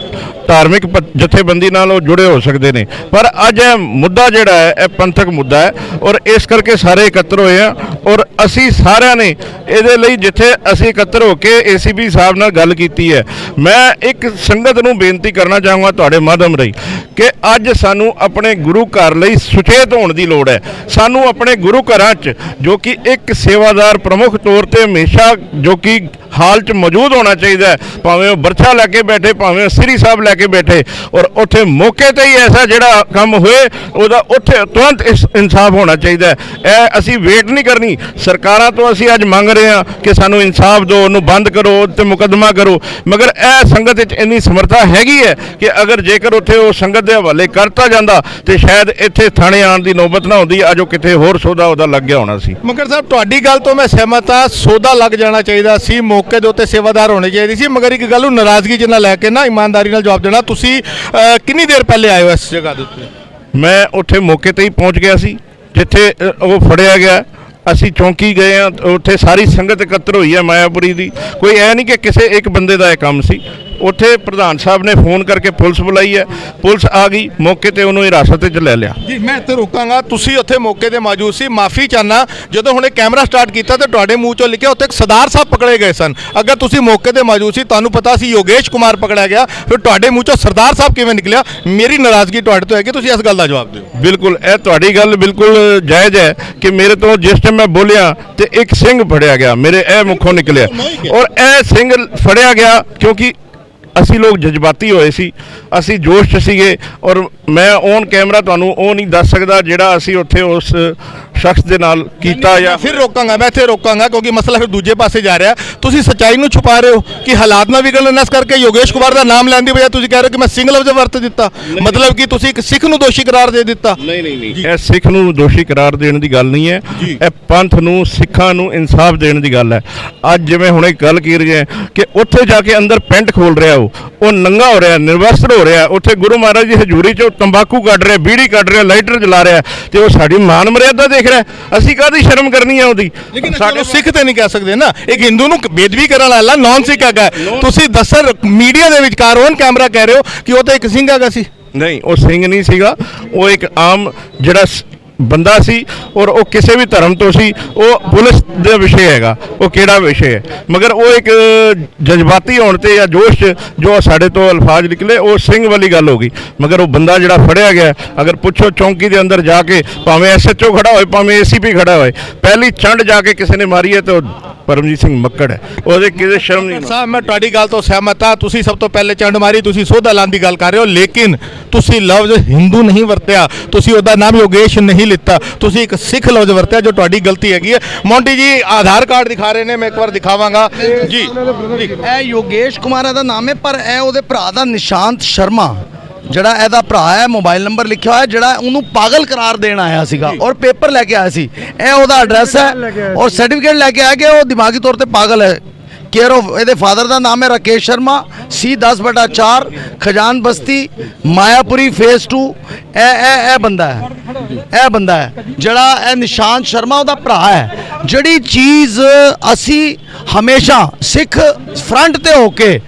ਧਾਰਮਿਕ ਜਥੇਬੰਦੀ ਨਾਲ ਉਹ ਜੁੜੇ ਹੋ ਸਕਦੇ ਨੇ। ਪਰ ਅੱਜ ਇਹ ਮੁੱਦਾ ਜਿਹੜਾ ਹੈ ਇਹ ਪੰਥਕ ਮੁੱਦਾ ਹੈ ਔਰ ਇਸ ਕਰਕੇ ਸਾਰੇ ਇਕੱਤਰ ਹੋਏ ਆ। ਔਰ ਅਸੀਂ ਸਾਰਿਆਂ ਨੇ ਇਹਦੇ ਲਈ ਜਿੱਥੇ ਅਸੀਂ ਇਕੱਤਰ ਹੋ ਕੇ ACP ਸਾਹਿਬ ਨਾਲ ਗੱਲ ਕੀਤੀ ਹੈ, ਮੈਂ ਇੱਕ ਸੰਗਤ ਨੂੰ ਬੇਨਤੀ ਕਰਨਾ ਚਾਹਾਂਗਾ ਤੁਹਾਡੇ ਮਾਧਿਅਮ ਰਾਹੀਂ ਕਿ ਅੱਜ ਸਾਨੂੰ ਆਪਣੇ ਗੁਰੂ ਘਰ ਲਈ ਸੁਚੇਤ ਹੋਣ ਦੀ ਲੋੜ ਹੈ। ਸਾਨੂੰ ਆਪਣੇ ਗੁਰੂ ਘਰਾਂ 'ਚ ਜੋ ਕਿ ਇੱਕ ਸੇਵਾਦਾਰ ਪ੍ਰਮੁੱਖ ਤੌਰ ਤੇ ਹਮੇਸ਼ਾ ਜੋ ਕਿ ਹਾਲ 'ਚ ਮੌਜੂਦ ਹੋਣਾ ਚਾਹੀਦਾ ਹੈ, ਭਾਵੇਂ ਉਹ ਬਰਛਾ ਲੈ ਕੇ ਬੈਠੇ, ਭਾਵੇਂ ਸ੍ਰੀ ਸਾਹਿਬ ਲੈ ਕੇ ਬੈਠੇ, ਔਰ ਉੱਥੇ ਮੌਕੇ ਤੇ ਹੀ ਐਸਾ ਜਿਹੜਾ ਕੰਮ ਹੋਏ ਉਹਦਾ ਉੱਥੇ ਤੁਰੰਤ ਇਨਸਾਫ ਹੋਣਾ ਚਾਹੀਦਾ ਹੈ। ਇਹ ਅਸੀਂ ਵੇਟ ਨਹੀਂ ਕਰਨੀ। ਸਰਕਾਰਾਂ ਤੋਂ ਅਸੀਂ ਅੱਜ ਮੰਗ ਰਹੇ ਹਾਂ ਕਿ ਸਾਨੂੰ ਇਨਸਾਫ ਦਿਓ, ਉਹਨੂੰ ਬੰਦ ਕਰੋ ਤੇ ਮੁਕੱਦਮਾ ਕਰੋ, ਮਗਰ ਇਹ ਸੰਗਤ ਵਿੱਚ ਇੰਨੀ ਸਮਰੱਥਾ ਹੈਗੀ ਹੈ ਕਿ ਅਗਰ ਜੇਕਰ ਉੱਥੇ ਉਹ ਸੰਗਤ ਦੇ ਹਵਾਲੇ ਕਰਤਾ ਜਾਂਦਾ ਤੇ ਸ਼ਾਇਦ ਇੱਥੇ ਥਾਣੇ ਆਉਣ ਦੀ ਨੌਬਤ ਨਾ ਹੁੰਦੀ। ਅੱਜ ਉਹ ਕਿਤੇ ਹੋਰ ਸੌਦਾ ਉਹਦਾ ਲੱਗ ਗਿਆ ਹੋਣਾ ਸੀ। ਮਗਰ ਸਾਹਿਬ ਤੁਹਾਡੀ ਗੱਲ ਤੋਂ ਮੈਂ ਸਹਿਮਤ ਹਾਂ, ਸੌਦਾ ਲੱਗ ਜਾਣਾ ਚਾਹੀਦਾ ਸੀ, ਮੌਕੇ ਦੇ ਉੱਤੇ ਸੇਵਾਦਾਰ ਹੋਣੇ ਚਾਹੀਦੇ ਸੀ। ਮਗਰ ਇੱਕ ਗੱਲ ਨੂੰ ਨਾਰਾਜ਼ਗੀ ਜਿੰਨਾ ਲੈ ਕੇ ਨਾ ਇਮਾਨਦਾਰੀ ਨਾਲ ਜਵਾਬ ਦੇਣਾ। ਤੁਸੀਂ ਕਿੰਨੀ ਦੇਰ ਪਹਿਲੇ ਆਏ ਹੋ ਇਸ ਜਗ੍ਹਾ ਦੇ ਉੱਤੇ? ਮੈਂ ਉੱਥੇ ਮੌਕੇ ਤੇ ਹੀ ਪਹੁੰਚ ਗਿਆ ਸੀ ਜਿੱਥੇ ਉਹ ਫੜਿਆ ਗਿਆ। ਅਸੀਂ ਚੌਂਕੀ ਗਏ ਹਾਂ, ਉੱਥੇ ਸਾਰੀ ਸੰਗਤ ਇਕੱਤਰ ਹੋਈ ਹੈ ਮਾਇਆਪੁਰੀ ਦੀ। ਕੋਈ ਐ ਨਹੀਂ ਕਿ ਕਿਸੇ ਇੱਕ ਬੰਦੇ ਦਾ ਇਹ ਕੰਮ ਸੀ। ਉੱਥੇ ਪ੍ਰਧਾਨ ਸਾਹਿਬ ਨੇ ਫੋਨ ਕਰਕੇ ਪੁਲਿਸ ਬੁਲਾਈ ਹੈ, ਪੁਲਿਸ ਆ ਗਈ, ਮੌਕੇ ਤੇ ਉਹਨੂੰ ਹਿਰਾਸਤ ਵਿੱਚ ਲੈ ਲਿਆ। ਜੀ ਮੈਂ ਇੱਥੇ ਰੁਕਾਂਗਾ, ਤੁਸੀਂ ਉੱਥੇ ਮੌਕੇ ਤੇ ਮੌਜੂਦ ਸੀ, ਮਾਫੀ ਚਾਹਨਾ। ਜਦੋਂ ਹੁਣੇ ਕੈਮਰਾ ਸਟਾਰਟ ਕੀਤਾ ਤੇ ਤੁਹਾਡੇ ਮੂੰਹ ਚੋਂ ਲਿਖਿਆ ਉੱਥੇ ਇੱਕ ਸਰਦਾਰ ਸਾਹਿਬ ਪਕੜੇ ਗਏ ਸਨ। ਅਗਰ ਤੁਸੀਂ ਮੌਕੇ ਤੇ ਮੌਜੂਦ ਸੀ, ਤੁਹਾਨੂੰ ਪਤਾ ਸੀ ਯੋਗੇਸ਼ ਕੁਮਾਰ ਪਕੜਿਆ ਗਿਆ, ਫਿਰ ਤੁਹਾਡੇ ਮੂੰਹ ਚੋਂ ਸਰਦਾਰ ਸਾਹਿਬ ਕਿਵੇਂ ਨਿਕਲਿਆ? ਮੇਰੀ ਨਾਰਾਜ਼ਗੀ ਤੁਹਾਡੇ ਤੋਂ ਹੈ ਕਿ ਤੁਸੀਂ ਇਸ ਗੱਲ ਦਾ ਜਵਾਬ ਦਿਓ। ਬਿਲਕੁਲ, ਇਹ ਤੁਹਾਡੀ ਗੱਲ ਬਿਲਕੁਲ ਜਾਇਜ਼ ਹੈ ਕਿ ਮੇਰੇ ਤੋਂ ਜਿਸ ਟਾਈਮ ਮੈਂ ਬੋਲਿਆ ਤੇ ਇੱਕ ਸਿੰਘ ਫੜਿਆ ਗਿਆ, ਮੇਰੇ ਇਹ ਮੁੱਖੋਂ ਨਿਕਲਿਆ। ਔਰ ਇਹ ਸਿੰਘ ਫੜਿਆ ਗਿਆ ਕਿਉਂਕਿ ਅਸੀਂ ਲੋਕ ਜਜ਼ਬਾਤੀ ਹੋਏ ਸੀ, ਅਸੀਂ ਜੋਸ਼ 'ਚ ਸੀਗੇ। ਔਰ ਮੈਂ ਔਨ ਕੈਮਰਾ ਤੁਹਾਨੂੰ ਉਹ ਨਹੀਂ ਦੱਸ ਸਕਦਾ ਜਿਹੜਾ ਅਸੀਂ ਉੱਥੇ ਉਸ ਸ਼ਖਸ ਦੇ ਨਾਲ ਕੀਤਾ। ਜਾਂ ਫਿਰ ਰੋਕਾਂਗਾ, ਮੈਂ ਇੱਥੇ ਰੋਕਾਂਗਾ ਕਿਉਂਕਿ ਮਸਲਾ ਫਿਰ ਦੂਜੇ ਪਾਸੇ ਜਾ ਰਿਹਾ। ਤੁਸੀਂ ਸੱਚਾਈ ਨੂੰ ਛੁਪਾ ਰਹੇ ਹੋ ਕਿ ਹਾਲਾਤ ਨਾ ਵਿਗੜਨ, ਇਸ ਕਰਕੇ ਯੋਗੇਸ਼ ਕੁਮਾਰ ਦਾ ਨਾਮ ਲੈਣ ਦੀ ਬਜਾਏ ਤੁਸੀਂ ਕਹਿ ਰਹੇ ਹੋ ਕਿ ਮੈਂ ਸਿੰਘ ਲਫ਼ਜ਼ ਵਰਤ ਦਿੱਤਾ। ਮਤਲਬ ਕਿ ਤੁਸੀਂ ਇੱਕ ਸਿੱਖ ਨੂੰ ਦੋਸ਼ੀ ਕਰਾਰ ਦੇ ਦਿੱਤਾ। ਨਹੀਂ, ਇਹ ਸਿੱਖ ਨੂੰ ਦੋਸ਼ੀ ਕਰਾਰ ਦੇਣ ਦੀ ਗੱਲ ਨਹੀਂ ਹੈ, ਇਹ ਪੰਥ ਨੂੰ, ਸਿੱਖਾਂ ਨੂੰ ਇਨਸਾਫ ਦੇਣ ਦੀ ਗੱਲ ਹੈ। ਅੱਜ ਜਿਵੇਂ ਹੁਣੇ ਗੱਲ ਕੀ ਰਹੀ ਹੈ ਕਿ ਉੱਥੇ ਜਾ ਕੇ ਅੰਦਰ ਪੈਂਟ ਖੋਲ ਰਿਹਾ, ਉਹ ਨੰਗਾ ਹੋ ਰਿਹਾ, ਨਿਰਵਸਤਰ ਹੋ ਰਿਹਾ, ਉੱਥੇ ਗੁਰੂ ਮਹਾਰਾਜ ਦੀ ਹਜ਼ੂਰੀ 'ਚ ਤੰਬਾਕੂ ਕੱਢ ਰਿਹਾ, ਬੀੜੀ ਕੱਢ ਰਿਹਾ, ਲਾਈਟਰ ਜਲਾ ਰਿਹਾ ਤੇ ਉਹ ਸਾਡੀ ਮਾਨ ਮਰਿਆਦਾ ਦੇਖ ਰਿਹਾ। ਅਸੀਂ ਕਾਹਦੀ ਸ਼ਰਮ ਕਰਨੀ ਹੈ ਉਹਦੀ? ਲੇਕਿਨ ਸਾਡੇ ਸਿੱਖ ਤੇ ਨਹੀਂ ਕਹਿ ਸਕਦੇ ਨਾ, ਇੱਕ ਹਿੰਦੂ ਨੂੰ ਬੇਦਬੀ ਕਰਨ ਵਾਲਾ ਨੌਨ ਸਿੱਖ ਹੈਗਾ। ਤੁਸੀਂ ਦੱਸਰ ਮੀਡੀਆ ਦੇ ਵਿਚਕਾਰ ਔਨ ਕੈਮਰਾ ਕਹਿ ਰਹੇ ਹੋ ਕਿ ਉਹ ਤਾਂ ਇੱਕ ਸਿੰਘ ਹੈਗਾ ਸੀ। ਨਹੀਂ, ਉਹ ਸਿੰਘ ਨਹੀਂ ਸੀਗਾ, ਉਹ ਇੱਕ ਆਮ ਜਿਹੜਾ ਬੰਦਾ ਸੀ ਔਰ ਉਹ ਕਿਸੇ ਵੀ ਧਰਮ ਤੋਂ ਸੀ। ਉਹ ਪੁਲਿਸ ਦੇ ਵਿਸ਼ੇ ਹੈਗਾ, ਉਹ ਕਿਹੜਾ ਵਿਸ਼ੇ ਹੈ, ਮਗਰ ਉਹ ਇੱਕ ਜਜ਼ਬਾਤੀ ਹੋਣ ਤੇ ਜਾਂ ਜੋਸ਼ 'ਚ ਜੋ ਸਾਡੇ ਤੋਂ ਅਲਫਾਜ਼ ਨਿਕਲੇ ਉਹ ਸਿੰਘ ਵਾਲੀ ਗੱਲ ਹੋ ਗਈ। ਮਗਰ ਉਹ ਬੰਦਾ ਜਿਹੜਾ ਫੜਿਆ ਗਿਆ, ਅਗਰ ਪੁੱਛੋ ਚੌਂਕੀ ਦੇ ਅੰਦਰ ਜਾ ਕੇ, ਭਾਵੇਂ SHO ਖੜਾ ਹੋਏ, ਭਾਵੇਂ ACP ਖੜਾ ਹੋਏ, ਪਹਿਲੀ ਚੰਡ ਜਾ ਕੇ ਕਿਸੇ ਨੇ ਮਾਰੀ ਹੈ ਤੇ ਪਰਮਜੀਤ ਸਿੰਘ ਮੱਕੜ ਹੈ, ਉਹਦੇ ਕਿਸੇ ਸ਼ਰਮ ਨਹੀਂ। ਸਾਹਿਬ ਮੈਂ ਤੁਹਾਡੀ ਗੱਲ ਤੋਂ ਸਹਿਮਤ ਹਾਂ। ਤੁਸੀਂ ਸਭ ਤੋਂ ਪਹਿਲੇ ਚੰਡ ਮਾਰੀ, ਤੁਸੀਂ ਸੋਧਾ ਲਾਉਣ ਦੀ ਗੱਲ ਕਰ ਰਹੇ ਹੋ, ਲੇਕਿਨ ਤੁਸੀਂ ਲਫ਼ਜ਼ ਹਿੰਦੂ ਨਹੀਂ ਵਰਤਿਆ, ਤੁਸੀਂ ਉਹਦਾ ਨਾਮ ਯੋਗੇਸ਼ ਨਹੀਂ ਲਿੱਤਾ, ਤੁਸੀਂ ਇੱਕ ਸਿੱਖ ਲਫ਼ਜ਼ ਵਰਤਿਆ, ਜੋ ਤੁਹਾਡੀ ਗਲਤੀ ਹੈਗੀ ਹੈ। ਮੌਂਟੀ ਜੀ ਆਧਾਰ ਕਾਰਡ ਦਿਖਾ ਰਹੇ ਨੇ, ਮੈਂ ਇੱਕ ਵਾਰ ਦਿਖਾਵਾਂਗਾ ਜੀ। ਇਹ ਯੋਗੇਸ਼ ਕੁਮਾਰ ਦਾ ਨਾਮ ਹੈ, ਪਰ ਇਹ ਉਹਦੇ ਭਰਾ ਦਾ ਨਿਸ਼ਾਂਤ ਸ਼ਰਮਾ, ਜਿਹੜਾ ਇਹਦਾ ਭਰਾ ਹੈ, ਮੋਬਾਈਲ ਨੰਬਰ ਲਿਖਿਆ ਹੋਇਆ, ਜਿਹੜਾ ਉਹਨੂੰ ਪਾਗਲ ਕਰਾਰ ਦੇਣ ਆਇਆ ਸੀਗਾ ਔਰ ਪੇਪਰ ਲੈ ਕੇ ਆਇਆ ਸੀ। ਇਹ ਉਹਦਾ ਐਡਰੈਸ ਹੈ ਔਰ ਸਰਟੀਫਿਕੇਟ ਲੈ ਕੇ ਆਇਆ ਕਿ ਉਹ ਦਿਮਾਗੀ ਤੌਰ ਤੇ ਪਾਗਲ ਹੈ। केयर ऑफ ਇਹਦੇ ਫਾਦਰ ਦਾ ਨਾਮ ਹੈ ਰਾਕੇਸ਼ ਸ਼ਰਮਾ, C10/4 ਖਜਾਨ ਬਸਤੀ ਮਾਇਆਪੁਰੀ ਫੇਸ 2। ਇਹ ਬੰਦਾ ਹੈ ਜਿਹੜਾ ਇਹ ਨਿਸ਼ਾਂਤ ਸ਼ਰਮਾ ਉਹਦਾ ਭਰਾ ਹੈ। ਜਿਹੜੀ ਚੀਜ਼ ਅਸੀਂ ਹਮੇਸ਼ਾ ਸਿੱਖ ਫਰੰਟ ਤੇ ਹੋ ਕੇ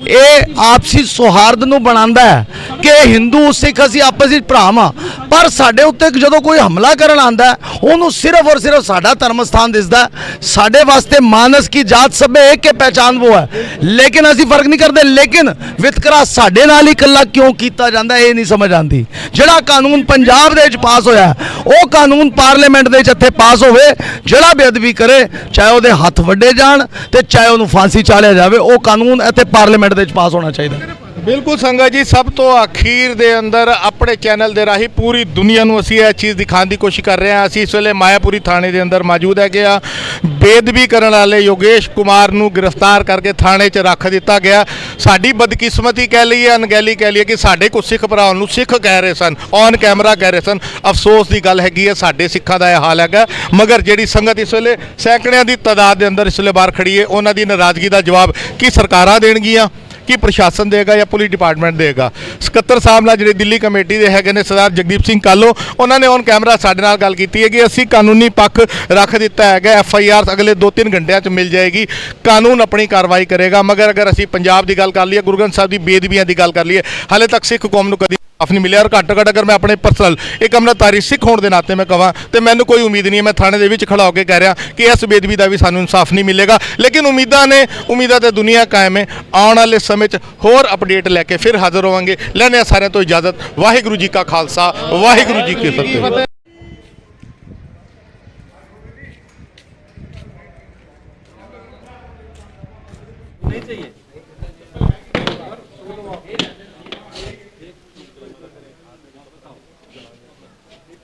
ਇਹ ਆਪਸੀ ਸੌਹਾਰਦ ਨੂੰ ਬਣਾਉਂਦਾ ਹੈ ਕਿ ਹਿੰਦੂ ਸਿੱਖ ਅਸੀਂ ਆਪਸ ਵਿੱਚ ਭਰਾ ਹਾਂ, ਪਰ ਸਾਡੇ ਉੱਤੇ ਜਦੋਂ ਕੋਈ ਹਮਲਾ ਕਰਨ ਆਉਂਦਾ ਉਹਨੂੰ ਸਿਰਫ ਔਰ ਸਿਰਫ ਸਾਡਾ ਧਰਮ ਸਥਾਨ ਦਿਸਦਾ। ਸਾਡੇ ਵਾਸਤੇ ਮਾਨਸ ਕੀ ਜਾਤ ਸਭੇ ਇੱਕ ਪਹਿਚਾਨ वो है, लेकिन ਅਸੀਂ ਫਰਕ ਨਹੀਂ ਕਰਦੇ। ਲੇਕਿਨ ਵਿਤਕਰਾ ਸਾਡੇ ਨਾਲ ਹੀ ਇਕੱਲਾ ਕਿਉਂ ਕੀਤਾ ਜਾਂਦਾ ਇਹ ਨਹੀਂ ਸਮਝ ਆਉਂਦੀ। ਜਿਹੜਾ ਕਾਨੂੰਨ ਪੰਜਾਬ ਦੇ ਵਿੱਚ ਪਾਸ ਹੋਇਆ ਉਹ ਕਾਨੂੰਨ ਪਾਰਲੀਮੈਂਟ ਦੇ ਵਿੱਚ ਇੱਥੇ ਪਾਸ ਹੋਵੇ, ਜਿਹੜਾ ਬੇਅਦਬੀ ਕਰੇ ਚਾਹੇ ਉਹਦੇ ਹੱਥ ਵੱਡੇ ਜਾਣ ਤੇ ਚਾਹੇ ਉਹਨੂੰ ਫਾਂਸੀ ਚਾਲਿਆ ਜਾਵੇ, ਉਹ ਕਾਨੂੰਨ ਇੱਥੇ ਪਾਰਲੀਮੈਂਟ ਦੇ ਵਿੱਚ ਪਾਸ ਹੋਣਾ ਚਾਹੀਦਾ। ਬਿਲਕੁਲ ਸੰਗਤ ਜੀ, ਸਭ ਤੋਂ ਅਖੀਰ ਦੇ ਅੰਦਰ ਆਪਣੇ ਚੈਨਲ ਦੇ ਰਾਹੀਂ ਪੂਰੀ ਦੁਨੀਆ ਨੂੰ ਅਸੀਂ ਇਹ ਚੀਜ਼ ਦਿਖਾਉਣ ਦੀ ਕੋਸ਼ਿਸ਼ ਕਰ ਰਹੇ ਹਾਂ। ਅਸੀਂ ਇਸ ਵੇਲੇ ਮਾਇਆਪੁਰੀ ਥਾਣੇ ਦੇ ਅੰਦਰ ਮੌਜੂਦ ਹੈਗੇ ਆ। ਬੇਅਦਬੀ ਕਰਨ ਵਾਲੇ ਯੋਗੇਸ਼ ਕੁਮਾਰ ਨੂੰ ਗ੍ਰਿਫਤਾਰ ਕਰਕੇ ਥਾਣੇ 'ਚ ਰੱਖ ਦਿੱਤਾ ਗਿਆ। ਸਾਡੀ ਬਦਕਿਸਮਤੀ ਕਹਿ ਲਈਏ, ਅਣਗਹਿਲੀ ਕਹਿ ਲਈਏ ਕਿ ਸਾਡੇ ਕੁਝ ਸਿੱਖ ਭਰਾਵਾਂ ਨੂੰ ਸਿੱਖ ਕਹਿ ਰਹੇ ਸਨ, ਔਨ ਕੈਮਰਾ ਕਹਿ ਰਹੇ ਸਨ। ਅਫਸੋਸ ਦੀ ਗੱਲ ਹੈਗੀ ਹੈ, ਸਾਡੇ ਸਿੱਖਾਂ ਦਾ ਇਹ ਹਾਲ ਹੈਗਾ। ਮਗਰ ਜਿਹੜੀ ਸੰਗਤ ਇਸ ਵੇਲੇ ਸੈਂਕੜਿਆਂ ਦੀ ਤਾਦਾਦ ਦੇ ਅੰਦਰ ਇਸ ਵੇਲੇ ਬਾਹਰ ਖੜੀ ਹੈ, ਉਹਨਾਂ ਦੀ ਨਾਰਾਜ਼ਗੀ ਦਾ ਜਵਾਬ ਕੀ ਸਰਕਾਰਾਂ ਦੇਣਗੀਆਂ, ਕੀ ਪ੍ਰਸ਼ਾਸਨ ਦੇਗਾ ਜਾਂ ਪੁਲਿਸ ਡਿਪਾਰਟਮੈਂਟ ਦੇਗਾ। ਸਕੱਤਰ ਸਾਹਿਬ ਨਾਲ ਜਿਹੜੇ ਦਿੱਲੀ ਕਮੇਟੀ ਦੇ ਹੈਗੇ ਨੇ ਸਰਦਾਰ ਜਗਦੀਪ ਸਿੰਘ ਕਾਲੋ, ਉਹਨਾਂ ਨੇ ਔਨ ਕੈਮਰਾ ਸਾਡੇ ਨਾਲ ਗੱਲ ਕੀਤੀ ਹੈ ਕਿ ਅਸੀਂ ਕਾਨੂੰਨੀ ਪੱਖ ਰੱਖ ਦਿੱਤਾ ਹੈਗਾ। FIR ਅਗਲੇ 2-3 ਘੰਟਿਆਂ 'ਚ ਮਿਲ ਜਾਏਗੀ, ਕਾਨੂੰਨ ਆਪਣੀ ਕਾਰਵਾਈ ਕਰੇਗਾ। ਮਗਰ ਅਗਰ ਅਸੀਂ ਪੰਜਾਬ ਦੀ ਗੱਲ ਕਰ ਲਈਏ, ਗੁਰੂ ਗ੍ਰੰਥ ਸਾਹਿਬ ਦੀ ਬੇਅਦਬੀਆਂ ਦੀ ਗੱਲ ਕਰ ਲਈਏ, ਹਾਲੇ ਤੱਕ ਸਿੱਖ ਕੌਮ ਨੂੰ ਕਦੀ ਇਨਸਾਫ ਨਹੀਂ ਮਿਲਿਆ। ਔਰ ਘੱਟ ਤੋਂ ਘੱਟ ਅਗਰ ਮੈਂ ਆਪਣੇ ਪਰਸਨਲ ਇੱਕ ਅੰਮ੍ਰਿਤਧਾਰੀ ਸਿੱਖ ਹੋਣ ਦੇ ਨਾਤੇ ਮੈਂ ਕਹਾਂ ਤੇ ਮੈਨੂੰ ਕੋਈ ਉਮੀਦ ਨਹੀਂ ਹੈ। ਮੈਂ ਥਾਣੇ ਦੇ ਵਿੱਚ ਖੜਾ ਹੋ ਕੇ ਕਹਿ ਰਿਹਾ ਕਿ ਇਸ ਬੇਅਦਬੀ ਦਾ ਵੀ ਸਾਨੂੰ ਇਨਸਾਫ ਨਹੀਂ ਮਿਲੇਗਾ। ਲੇਕਿਨ ਉਮੀਦਾਂ ਤੇ ਦੁਨੀਆ ਕਾਇਮ ਹੈ। ਆਉਣ ਵਾਲੇ ਸਮੇਂ 'ਚ ਹੋਰ ਅਪਡੇਟ ਲੈ ਕੇ ਫਿਰ ਹਾਜ਼ਰ ਹੋਵਾਂਗੇ। ਲੈਣੇ ਆ ਸਾਰਿਆਂ ਤੋਂ ਇਜਾਜ਼ਤ। ਵਾਹਿਗੁਰੂ ਜੀ ਕਾ ਖਾਲਸਾ, ਵਾਹਿਗੁਰੂ ਜੀ ਕੀ ਫਤਿਹ।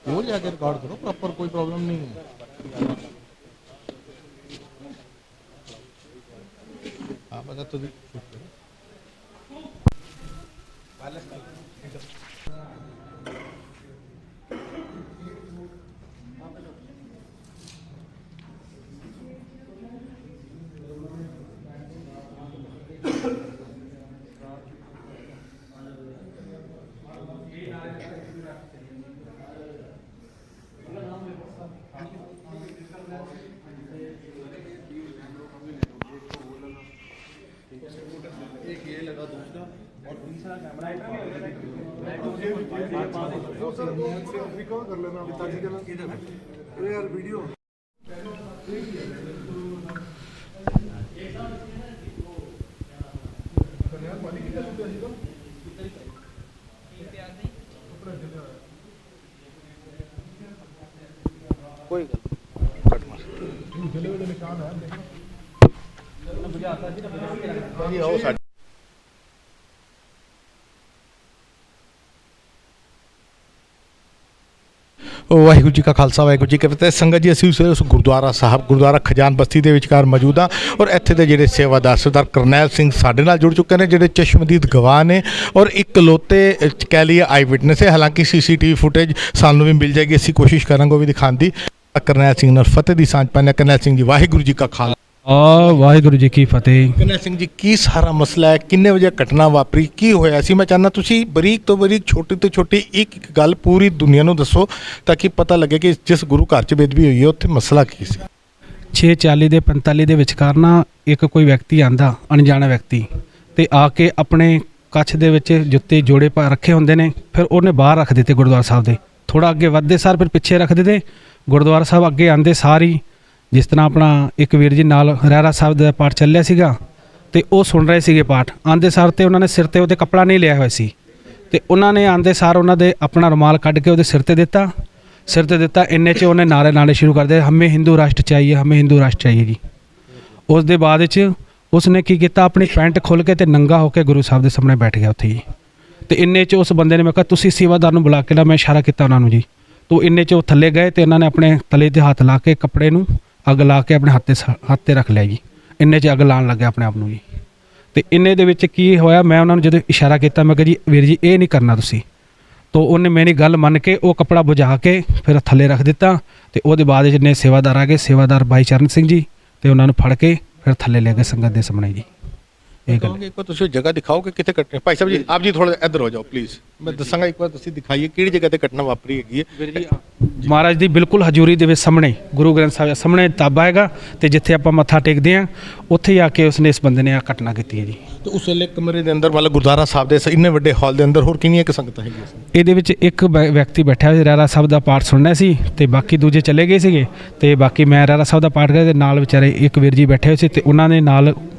वो जाके रिकॉर्ड करो प्रॉपर, कोई प्रॉब्लम नहीं है। हाँ बता तो कर लेना यार वीडियो। कोई निशान है ਵਾਹਿਗੁਰੂ ਜੀ ਕਾ ਖਾਲਸਾ, ਵਾਹਿਗੁਰੂ ਜੀ ਕੀ ਫਤਿਹ। ਸੰਗਤ ਜੀ, ਅਸੀਂ ਉਸ ਗੁਰਦੁਆਰਾ ਸਾਹਿਬ, ਗੁਰਦੁਆਰਾ ਖਜਾਨ ਬਸਤੀ ਦੇ ਵਿਚਕਾਰ ਮੌਜੂਦ ਹਾਂ ਔਰ ਇੱਥੇ ਦੇ ਜਿਹੜੇ ਸੇਵਾਦਾਰ ਸਰਦਾਰ ਕਰਨੈਲ ਸਿੰਘ ਸਾਡੇ ਨਾਲ ਜੁੜ ਚੁੱਕੇ ਨੇ, ਜਿਹੜੇ ਚਸ਼ਮਦੀਦ ਗਵਾਹ ਨੇ ਔਰ ਇਕਲੌਤੇ ਕਹਿ ਲਈਏ ਆਈ ਵਿਟਨੈਸ ਹੈ। ਹਾਲਾਂਕਿ CCTV ਫੁਟੇਜ ਸਾਨੂੰ ਵੀ ਮਿਲ ਜਾਏਗੀ, ਅਸੀਂ ਕੋਸ਼ਿਸ਼ ਕਰਾਂਗੇ ਉਹ ਵੀ ਦਿਖਾਉਣ ਦੀ। ਕਰਨੈਲ ਸਿੰਘ ਨਾਲ ਫਤਿਹ ਦੀ ਸਾਂਝ ਪਾਉਂਦੇ। ਕਰਨੈਲ ਸਿੰਘ ਜੀ, ਵਾਹਿਗੁਰੂ ਜੀ ਕਾ ਖਾਲਸਾ, ਵਾਹਿਗੁਰੂ ਜੀ ਕੀ ਫਤਿਹ। ਕਰਨੈਲ ਸਿੰਘ ਜੀ, ਕੀ ਸਾਰਾ ਮਸਲਾ ਹੈ? ਕਿੰਨੇ ਵਜੇ ਘਟਨਾ ਵਾਪਰੀ? ਕੀ ਹੋਇਆ ਸੀ? ਮੈਂ ਚਾਹੁੰਦਾ ਤੁਸੀਂ ਬਰੀਕ ਤੋਂ ਬਰੀਕ, ਛੋਟੀ ਤੋਂ ਛੋਟੀ ਇੱਕ ਗੱਲ ਪੂਰੀ ਦੁਨੀਆ ਨੂੰ ਦੱਸੋ ਤਾਂ ਕਿ ਪਤਾ ਲੱਗੇ ਕਿ ਜਿਸ ਗੁਰੂ ਘਰ 'ਚ ਬੇਦਬੀ ਹੋਈ ਹੈ ਉੱਥੇ ਮਸਲਾ ਕੀ ਸੀ। 6:40 ਦੇ 45 ਦੇ ਵਿਚਕਾਰ ਨਾ ਇੱਕ ਕੋਈ ਵਿਅਕਤੀ ਆਂਦਾ, ਅਣਜਾਣਾ ਵਿਅਕਤੀ, ਤੇ ਆ ਕੇ ਆਪਣੇ ਕੱਛ ਦੇ ਵਿੱਚ ਜੁੱਤੇ ਜੋੜੇ ਪਾ ਰੱਖੇ ਹੁੰਦੇ ਨੇ, ਫਿਰ ਉਹਨੇ ਬਾਹਰ ਰੱਖ ਦਿੱਤੇ ਗੁਰਦੁਆਰਾ ਸਾਹਿਬ ਦੇ ਥੋੜਾ ਅੱਗੇ ਵੱਧਦੇ ਸਾਰ ਫਿਰ ਪਿੱਛੇ ਰੱਖਦੇ ਤੇ ਗੁਰਦੁਆਰਾ ਸਾਹਿਬ ਅੱਗੇ ਆਂਦੇ ਸਾਰ ਹੀ ਜਿਸ ਤਰ੍ਹਾਂ ਆਪਣਾ ਇੱਕ ਵੀਰ ਜੀ ਨਾਲ ਰਹਿਰਾ ਸਾਹਿਬ ਦਾ ਪਾਠ ਚੱਲਿਆ ਸੀਗਾ ਤੇ ਉਹ ਸੁਣ ਰਹੇ ਸੀਗੇ ਪਾਠ। ਆਂਦੇ ਸਾਰ ਤੇ ਉਹਨਾਂ ਨੇ ਸਿਰ ਤੇ ਉਹਦੇ ਕੱਪੜਾ ਨਹੀਂ ਲਿਆ ਹੋਇਆ ਸੀ ਤੇ ਉਹਨਾਂ ਨੇ ਆਂਦੇ ਸਾਰ ਉਹਨਾਂ ਦੇ ਆਪਣਾ ਰੁਮਾਲ ਕੱਢ ਕੇ ਉਹਦੇ ਸਿਰ ਤੇ ਦਿੱਤਾ ਇੰਨੇ 'ਚ ਉਹਨੇ ਨਾਰੇ ਸ਼ੁਰੂ ਕਰ ਦਿੱਤੇ, ਹਮੇ ਹਿੰਦੂ ਰਾਸ਼ਟਰ ਚਾਹੀਏ, ਹਮੇ ਹਿੰਦੂ ਰਾਸ਼ਟਰ ਚਾਹੀਏ ਜੀ। ਉਸ ਦੇ ਬਾਅਦ ਵਿੱਚ ਉਸਨੇ ਕੀ ਕੀਤਾ, ਆਪਣੀ ਪੈਂਟ ਖੋਲ੍ਹ ਕੇ ਤੇ ਨੰਗਾ ਹੋ ਕੇ ਗੁਰੂ ਸਾਹਿਬ ਦੇ ਸਾਹਮਣੇ ਬੈਠ ਗਿਆ ਉੱਥੇ ਜੀ। ਤੇ ਇੰਨੇ 'ਚ ਉਸ ਬੰਦੇ ਨੇ ਮੈਂ ਕਿਹਾ ਤੁਸੀਂ ਸੇਵਾਦਾਰ ਨੂੰ ਬੁਲਾ ਕੇ ਲਾ, ਮੈਂ ਇਸ਼ਾਰਾ ਕੀਤਾ ਉਹਨਾਂ ਨੂੰ ਜੀ। ਤੋ ਇੰਨੇ 'ਚ ਉਹ ਥੱਲੇ ਗਏ ਤੇ ਉਹਨਾਂ ਨੇ ਆਪਣੇ ਤਲੇ ਤੇ ਹੱਥ ਲਾ ਕੇ ਕੱਪੜੇ ਨੂੰ ਅੱਗ ਲਾ ਕੇ ਆਪਣੇ ਹੱਥ ਤੇ ਰੱਖ ਲਿਆ ਜੀ। ਇੰਨੇ 'ਚ ਅੱਗ ਲਾਉਣ ਲੱਗਿਆ ਆਪਣੇ ਆਪ ਨੂੰ ਜੀ। ਤੇ ਇੰਨੇ ਦੇ ਵਿੱਚ ਕੀ ਹੋਇਆ, ਮੈਂ ਉਹਨਾਂ ਨੂੰ ਜਦੋਂ ਇਸ਼ਾਰਾ ਕੀਤਾ ਮੈਂ ਕਿਹਾ ਜੀ ਵੀਰ ਜੀ ਇਹ ਨਹੀਂ ਕਰਨਾ ਤੁਸੀਂ। ਤੋ ਉਹਨੇ ਮੇਰੀ ਗੱਲ ਮੰਨ ਕੇ ਉਹ ਕੱਪੜਾ ਬੁਝਾ ਕੇ ਫਿਰ ਥੱਲੇ ਰੱਖ ਦਿੱਤਾ ਤੇ ਉਹਦੇ ਬਾਅਦ ਜਿਹਨੇ ਸੇਵਾਦਾਰ ਆ ਗਏ, ਸੇਵਾਦਾਰ ਭਾਈ ਚਰਨ ਸਿੰਘ ਜੀ, ਤੇ ਉਹਨਾਂ ਨੂੰ ਫੜ ਕੇ ਫਿਰ ਥੱਲੇ ਲੈ ਗਏ ਸੰਗਤ ਦੇ ਸਾਹਮਣੇ ਜੀ। ਇਹ ਗੱਲ ਇੱਕ ਵਾਰ ਤੁਸੀਂ ਜਗ੍ਹਾ ਦਿਖਾਓ ਕਿ ਕਿੱਥੇ ਘਟਨਾ। ਭਾਈ ਸਾਹਿਬ ਜੀ ਆਪ ਜੀ ਥੋੜਾ ਇੱਧਰ ਹੋ ਜਾਓ ਪਲੀਜ਼, ਮੈਂ ਦੱਸਾਂਗਾ ਇੱਕ ਵਾਰ ਤੁਸੀਂ ਦਿਖਾਈਏ ਕਿਹੜੀ ਜਗ੍ਹਾ ਤੇ ਘਟਨਾ ਵਾਪਰੀ ਹੈਗੀ ਹੈ। ਮਹਾਰਾਜ ਦੀ ਬਿਲਕੁਲ ਹਜ਼ੂਰੀ ਦੇ ਵਿੱਚ ਸਾਹਮਣੇ ਗੁਰੂ ਗ੍ਰੰਥ ਸਾਹਿਬ ਦੇ ਸਾਹਮਣੇ ਤਾਬਾ ਹੈਗਾ ਤੇ ਜਿੱਥੇ ਆਪਾਂ ਮੱਥਾ ਟੇਕਦੇ ਹਾਂ ਉੱਥੇ ਹੀ ਆ ਕੇ ਉਸਨੇ ਇਸ ਬੰਦੇ ਨੇ ਆ ਘਟਨਾ ਕੀਤੀ ਹੈ ਜੀ। ਤੇ ਉਸ ਵੇਲੇ ਕਮਰੇ ਦੇ ਅੰਦਰ ਮਤਲਬ ਗੁਰਦੁਆਰਾ ਸਾਹਿਬ ਦੇ ਇੰਨੇ ਵੱਡੇ ਹਾਲ ਦੇ ਅੰਦਰ ਹੋਰ ਕਿੰਨੀਆਂ ਕੁ ਸੰਗਤਾਂ ਹੈਗੀਆਂ ਸੀ? ਇਹਦੇ ਵਿੱਚ ਇੱਕ ਵਿਅਕਤੀ ਬੈਠਾ ਸੀ, ਰਹਿਰਾ ਸਾਹਿਬ ਦਾ ਪਾਠ ਸੁਣਨਾ ਸੀ ਤੇ ਬਾਕੀ ਦੂਜੇ ਚਲੇ ਗਏ ਸੀਗੇ ਤੇ ਬਾਕੀ ਮੈਂ ਰਹਿਰਾ ਸਾਹਿਬ ਦਾ ਪਾਠ ਕਰ ਤੇ ਨਾਲ ਵਿਚਾਰੇ ਇੱਕ ਵੀਰ ਜੀ ਬੈਠੇ ਹੋਏ ਸੀ ਤੇ ਉਹਨਾਂ ਨੇ ਨਾਲ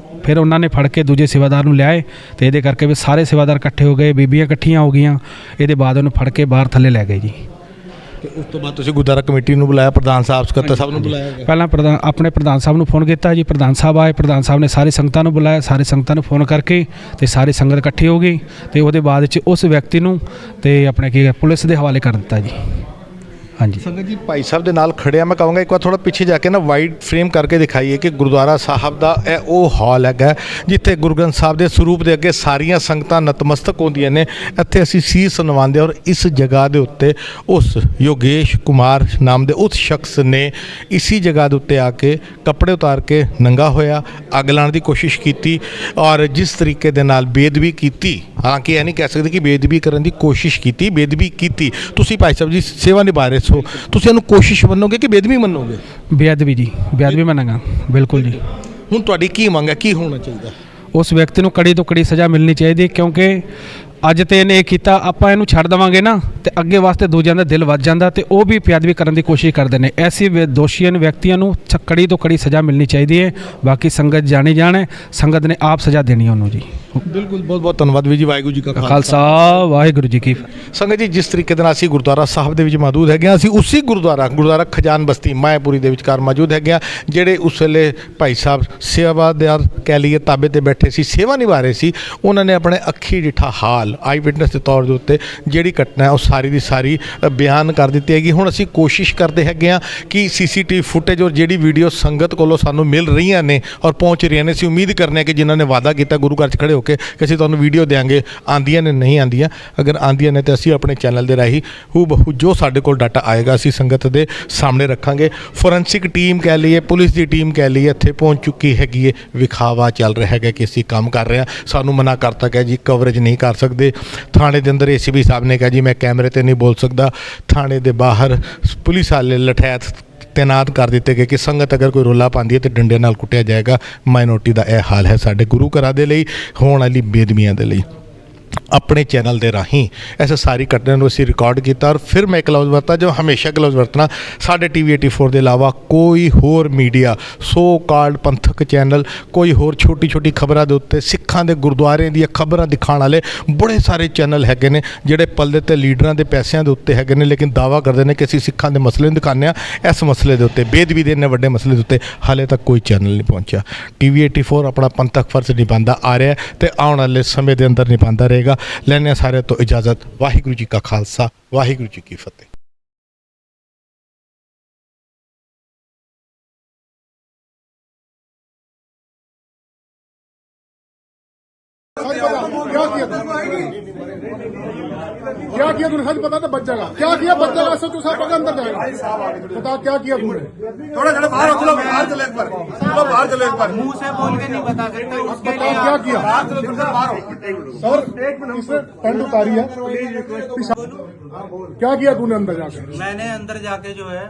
ਫਿਰ ਉਹਨਾਂ ਨੇ ਫੜ ਕੇ ਦੂਜੇ ਸੇਵਾਦਾਰ ਨੂੰ ਲਿਆਏ ਤੇ ਇਹਦੇ ਕਰਕੇ ਵੀ ਸਾਰੇ ਸੇਵਾਦਾਰ ਇਕੱਠੇ ਹੋ ਗਏ, ਬੀਬੀਆਂ ਇਕੱਠੀਆਂ ਹੋ ਗਈਆਂ। ਇਹਦੇ ਬਾਅਦ ਉਹਨੂੰ ਫੜ ਕੇ ਬਾਹਰ ਥੱਲੇ ਲੈ ਗਏ ਜੀ। ਤੇ ਉਸ ਤੋਂ ਬਾਅਦ ਤੁਸੀਂ ਗੁਰਦੁਆਰਾ ਕਮੇਟੀ ਨੂੰ ਬੁਲਾਇਆ, ਪ੍ਰਧਾਨ ਸਾਹਿਬ ਸਕੱਤਰ ਸਾਹਿਬ ਨੂੰ ਬੁਲਾਇਆ ਗਿਆ? ਪਹਿਲਾਂ ਆਪਣੇ ਪ੍ਰਧਾਨ ਸਾਹਿਬ ਨੂੰ ਫੋਨ ਕੀਤਾ ਜੀ, ਪ੍ਰਧਾਨ ਸਾਹਿਬ ਆਏ, ਪ੍ਰਧਾਨ ਸਾਹਿਬ ਨੇ ਸਾਰੀ ਸੰਗਤਾਂ ਨੂੰ ਬੁਲਾਇਆ, ਸਾਰੀ ਸੰਗਤਾਂ ਨੂੰ ਫੋਨ ਕਰਕੇ ਤੇ ਸਾਰੀ ਸੰਗਤ ਇਕੱਠੀ ਹੋ ਗਈ ਤੇ ਉਹਦੇ ਬਾਅਦ 'ਚ ਉਸ ਵਿਅਕਤੀ ਨੂੰ ਤੇ ਆਪਣੇ ਕੀ ਪੁਲਿਸ ਦੇ ਹਵਾਲੇ ਕਰ ਦਿੱਤਾ ਜੀ। ਹਾਂਜੀ ਸੰਗਤ ਜੀ ਭਾਈ ਸਾਹਿਬ ਦੇ ਨਾਲ ਖੜਿਆ, ਮੈਂ ਕਹਾਂਗਾ ਇੱਕ ਵਾਰ ਥੋੜਾ ਪਿੱਛੇ ਜਾ ਕੇ ਨਾ ਵਾਈਡ ਫਰੇਮ ਕਰਕੇ ਦਿਖਾਈਏ ਕਿ ਗੁਰਦੁਆਰਾ ਸਾਹਿਬ ਦਾ ਇਹ ਉਹ ਹਾਲ ਹੈਗਾ ਜਿੱਥੇ ਗੁਰੂ ਗ੍ਰੰਥ ਸਾਹਿਬ ਦੇ ਸਰੂਪ ਦੇ ਅੱਗੇ ਸਾਰੀਆਂ ਸੰਗਤਾਂ ਨਤਮਸਤਕ ਹੁੰਦੀਆਂ ਨੇ। ਇੱਥੇ ਅਸੀਂ ਸੀਸ ਨਿਵਾਉਂਦੇ ਔਰ ਇਸ ਜਗ੍ਹਾ ਦੇ ਉੱਤੇ ਉਸ ਯੋਗੇਸ਼ ਕੁਮਾਰ ਨਾਮ ਦੇ ਉਸ ਸ਼ਖਸ ਨੇ ਇਸੀ ਜਗ੍ਹਾ ਦੇ ਉੱਤੇ ਆ ਕੇ ਕੱਪੜੇ ਉਤਾਰ ਕੇ ਨੰਗਾ ਹੋਇਆ, ਅੱਗ ਲਾਉਣ ਦੀ ਕੋਸ਼ਿਸ਼ ਕੀਤੀ ਔਰ ਜਿਸ ਤਰੀਕੇ ਦੇ ਨਾਲ ਬੇਅਦਬੀ ਕੀਤੀ, ਹਾਲਾਂਕਿ ਇਹ ਨਹੀਂ ਕਹਿ ਸਕਦੇ ਕਿ ਬੇਅਦਬੀ ਕਰਨ ਦੀ ਕੋਸ਼ਿਸ਼ ਕੀਤੀ, ਬੇਅਦਬੀ ਕੀਤੀ। ਤੁਸੀਂ ਭਾਈ ਸਾਹਿਬ ਜੀ ਸੇਵਾ ਨਿਭਾ ਰਹੇ ਸੋ ਤੁਸੀਂ ਇਹਨੂੰ ਕੋਸ਼ਿਸ਼ ਮੰਨੋਗੇ ਕਿ ਬੇਅਦਬੀ ਮੰਨੋਗੇ? ਬੇਅਦਬੀ ਜੀ, ਬੇਅਦਬੀ ਮੰਨਾਂਗਾ ਬਿਲਕੁਲ ਜੀ। ਹੁਣ ਤੁਹਾਡੀ ਕੀ ਮੰਗ ਹੈ, ਕੀ ਹੋਣਾ ਚਾਹੀਦਾ? ਉਸ ਵਿਅਕਤੀ ਨੂੰ ਕੜੀ ਤੋਂ ਕੜੀ ਸਜ਼ਾ ਮਿਲਣੀ ਚਾਹੀਦੀ ਕਿਉਂਕਿ ਅੱਜ ਤੇ ਇਹਨੇ ਇਹ ਕੀਤਾ, ਆਪਾਂ ਇਹਨੂੰ ਛੱਡ ਦੇਵਾਂਗੇ ਨਾ ਤੇ ਅੱਗੇ ਵਾਸਤੇ ਦੂਜਿਆਂ ਦਾ ਦਿਲ ਵੱਜ ਜਾਂਦਾ ਤੇ ਉਹ ਵੀ ਬੇਅਦਬੀ ਕਰਨ ਦੀ ਕੋਸ਼ਿਸ਼ ਕਰਦੇ ਨੇ। ਐਸੀ ਦੋਸ਼ੀਆਂ ਵਿਅਕਤੀਆਂ ਨੂੰ ਕੜੀ ਤੋਂ ਕੜੀ ਸਜ਼ਾ ਮਿਲਣੀ ਚਾਹੀਦੀ ਹੈ। ਬਾਕੀ ਸੰਗਤ ਜਾਣੀ ਜਾਣੇ, ਸੰਗਤ ਨੇ ਆਪ ਸਜ਼ਾ ਦੇਣੀ ਉਹਨੂੰ ਜੀ। ਬਿਲਕੁਲ, ਬਹੁਤ ਬਹੁਤ ਧੰਨਵਾਦ ਵੀਰ ਜੀ। ਵਾਹਿਗੁਰੂ ਜੀ ਕਾ ਖਾਲਸਾ, ਵਾਹਿਗੁਰੂ ਜੀ ਕੀ ਸੰਗਤ ਜੀ, ਜਿਸ ਤਰੀਕੇ ਦੇ ਨਾਲ ਅਸੀਂ ਗੁਰਦੁਆਰਾ ਸਾਹਿਬ ਦੇ ਵਿੱਚ ਮੌਜੂਦ ਹੈਗੇ ਹਾਂ, ਅਸੀਂ ਉਸੇ ਗੁਰਦੁਆਰਾ ਖਜਾਨ ਬਸਤੀ ਮਾਇਆਪੁਰੀ ਦੇ ਵਿਚਕਾਰ ਮੌਜੂਦ ਹੈਗੇ ਹਾਂ, ਜਿਹੜੇ ਉਸ ਵੇਲੇ ਭਾਈ ਸਾਹਿਬ ਸੇਵਾਦਾਰ ਕਹਿ ਲਈਏ ਤਾਬੇ ਤੇ ਬੈਠੇ ਸੀ, ਸੇਵਾ ਨਿਭਾ ਰਹੇ ਸੀ। ਉਹਨਾਂ ਨੇ ਆਪਣੇ ਅੱਖੀ ਡਿੱਠਾ ਹਾਲ ਆਈ ਵਿਟਨੈਸ ਦੇ ਤੌਰ ਦੇ ਉੱਤੇ ਜਿਹੜੀ ਘਟਨਾ ਹੈ ਉਹ ਸਾਰੀ ਦੀ ਸਾਰੀ ਬਿਆਨ ਕਰ ਦਿੱਤੀ ਹੈਗੀ। ਹੁਣ ਅਸੀਂ ਕੋਸ਼ਿਸ਼ ਕਰਦੇ ਹੈਗੇ ਹਾਂ ਕਿ CCTV ਫੁਟੇਜ ਔਰ ਜਿਹੜੀ ਵੀਡੀਓ ਸੰਗਤ ਕੋਲੋਂ ਸਾਨੂੰ ਮਿਲ ਰਹੀਆਂ ਨੇ ਔਰ ਪਹੁੰਚ ਰਹੀਆਂ ਨੇ, ਅਸੀਂ ਉਮੀਦ ਕਰਨੇ ਹਾਂ ਕਿ ਜਿਨ੍ਹਾਂ ਨੇ ਵਾਅਦਾ ਕੀਤਾ ਗੁਰੂ ਘਰ 'ਚ ਖੜੇ ਹੋ ਕੇ ਕਿ ਅਸੀਂ ਤੁਹਾਨੂੰ ਵੀਡੀਓ ਦੇਵਾਂਗੇ, ਆਉਂਦੀਆਂ ਨੇ ਨਹੀਂ ਆਉਂਦੀਆਂ। ਅਗਰ ਆਉਂਦੀਆਂ ਨੇ ਤਾਂ ਅਸੀਂ ਆਪਣੇ ਚੈਨਲ ਦੇ ਰਾਹੀਂ ਹੂਬਹੂ ਜੋ ਸਾਡੇ ਕੋਲ ਡਾਟਾ ਆਏਗਾ ਅਸੀਂ ਸੰਗਤ ਦੇ ਸਾਹਮਣੇ ਰੱਖਾਂਗੇ। ਫੋਰੈਂਸਿਕ ਟੀਮ ਕਹਿ ਲਈਏ, ਪੁਲਿਸ ਦੀ ਟੀਮ ਕਹਿ ਲਈਏ, ਇੱਥੇ ਪਹੁੰਚ ਚੁੱਕੀ ਹੈਗੀ ਹੈ। ਵਿਖਾਵਾ ਚੱਲ ਰਿਹਾ ਹੈਗਾ ਕਿ ਅਸੀਂ ਕੰਮ ਕਰ ਰਹੇ ਹਾਂ, ਸਾਨੂੰ ਮਨਾ ਕਰਤਾ ਕਿ ਜੀ ਕਵਰੇਜ ਨਹੀਂ ਕਰ ਸਕਦੇ। ਥਾਣੇ ਦੇ ਅੰਦਰ ACP ਸਾਹਿਬ ਨੇ ਕਿਹਾ ਜੀ ਮੈਂ ਕੈਮਰੇ ਤੇ ਨਹੀਂ ਬੋਲ ਸਕਦਾ। ਥਾਣੇ ਦੇ ਬਾਹਰ ਪੁਲਿਸ ਵਾਲੇ ਲਠੈਤ ਤੈਨਾਤ ਕਰ ਦਿੱਤੇ ਗਏ ਕਿ ਸੰਗਤ ਅਗਰ ਕੋਈ ਰੌਲਾ ਪਾਉਂਦੀ ਹੈ ਤੇ ਡੰਡੇ ਨਾਲ ਕੁੱਟਿਆ ਜਾਏਗਾ। ਮਾਈਨੋਰਟੀ ਦਾ ਇਹ ਹਾਲ ਹੈ ਸਾਡੇ ਗੁਰੂ ਘਰਾਂ ਦੇ ਲਈ, ਹੋਣ ਵਾਲੀ ਬੇਦਬੀਆਂ ਦੇ ਲਈ। ਆਪਣੇ ਚੈਨਲ ਦੇ ਰਾਹੀਂ ਇਸ ਸਾਰੀ ਘਟਨਾ ਨੂੰ ਅਸੀਂ ਰਿਕਾਰਡ ਕੀਤਾ ਔਰ ਫਿਰ ਮੈਂ ਇੱਕ ਲਫ਼ਜ਼ ਵਰਤਾ ਜੋ ਹਮੇਸ਼ਾ ਇੱਕ ਲਫ਼ਜ਼ ਵਰਤਣਾ, ਸਾਡੇ TV 84 ਦੇ ਇਲਾਵਾ ਕੋਈ ਹੋਰ ਮੀਡੀਆ, ਸੋ ਕਾਲਡ ਪੰਥਕ ਚੈਨਲ, ਕੋਈ ਹੋਰ ਛੋਟੀ ਛੋਟੀ ਖਬਰਾਂ ਦੇ ਉੱਤੇ ਸਿੱਖਾਂ ਦੇ ਗੁਰਦੁਆਰਿਆਂ ਦੀਆਂ ਖਬਰਾਂ ਦਿਖਾਉਣ ਵਾਲੇ ਬੜੇ ਸਾਰੇ ਚੈਨਲ ਹੈਗੇ ਨੇ ਜਿਹੜੇ ਪੱਲੇ ਤੇ ਲੀਡਰਾਂ ਦੇ ਪੈਸਿਆਂ ਦੇ ਉੱਤੇ ਹੈਗੇ ਨੇ, ਲੇਕਿਨ ਦਾਅਵਾ ਕਰਦੇ ਨੇ ਕਿ ਅਸੀਂ ਸਿੱਖਾਂ ਦੇ ਮਸਲੇ ਨੂੰ ਦਿਖਾਉਂਦੇ ਹਾਂ। ਇਸ ਮਸਲੇ ਦੇ ਉੱਤੇ, ਬੇਅਦਬੀ ਦੇ ਇੰਨੇ ਵੱਡੇ ਮਸਲੇ ਦੇ ਉੱਤੇ ਹਾਲੇ ਤੱਕ ਕੋਈ ਚੈਨਲ ਨਹੀਂ ਪਹੁੰਚਿਆ। TV 84 ਆਪਣਾ ਪੰਥਕ ਫਰਜ਼ ਨਿਭਾਉਂਦਾ ਆ ਰਿਹਾ ਤੇ ਆਉਣ ਵਾਲੇ ਸਮੇਂ ਦੇ ਅੰਦਰ ਨਿਭਾਉਂਦਾ ਰਹੇਗਾ। ਲੈਣੇ ਸਾਰੇ ਤੋਂ ਇਜਾਜ਼ਤ। ਵਾਹਿਗੁਰੂ ਜੀ ਕਾ ਖਾਲਸਾ, ਵਾਹਿਗੁਰੂ ਜੀ ਕੀ ਫਤਿਹ। क्या किया तूने? सच बता तो बच जाएगा। क्या किया? बच जाएगा। सब तू सब पकड़ अंदर जाएगा। बता क्या किया तूने? थोड़ा जरा बाहर हो, चलो बाहर चले एक बार, चलो बाहर चले एक बार। मुंह से बोल के नहीं बता सकते। बता क्या किया? बाहर चलो, बाहर हो सर। इसने पैंट उतारी है, क्या किया तूने अंदर जाके? मैंने अंदर जाके जो है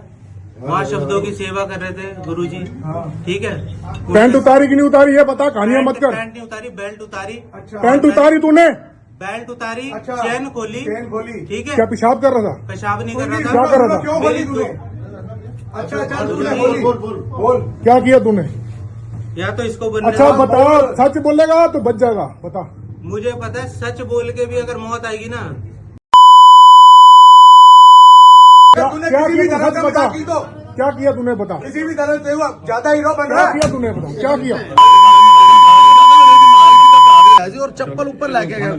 वहाँ शब्दों की सेवा कर रहे थे गुरुजी, ठीक है। पैंट उतारी कि नहीं उतारी है बता, कहानियां मत कर। पैंट नहीं उतारी, बेल्ट उतारी। पैंट उतारी तूने? बेल्ट उतारी, अच्छा। चेन खोली, ठीक है। क्या पेशाब कर रहा था? पेशाब नहीं कर रहा क्या कर रहा था। था? क्यों मेरी बोली तो- अच्छा तूने बोल क्या किया तूने? या तो इसको बनने अच्छा दो। बता, सच बोलेगा तो बच जाएगा, बता। मुझे पता है सच बोल के भी अगर मौत आएगी ना, क्या किया तूने? सच बता, क्या किया तूने? बता, किसी भी तरह से ज्यादा हीरो बन रहा है। क्या किया तूने? बता, क्या किया? और चप्पल ऊपर लेके गया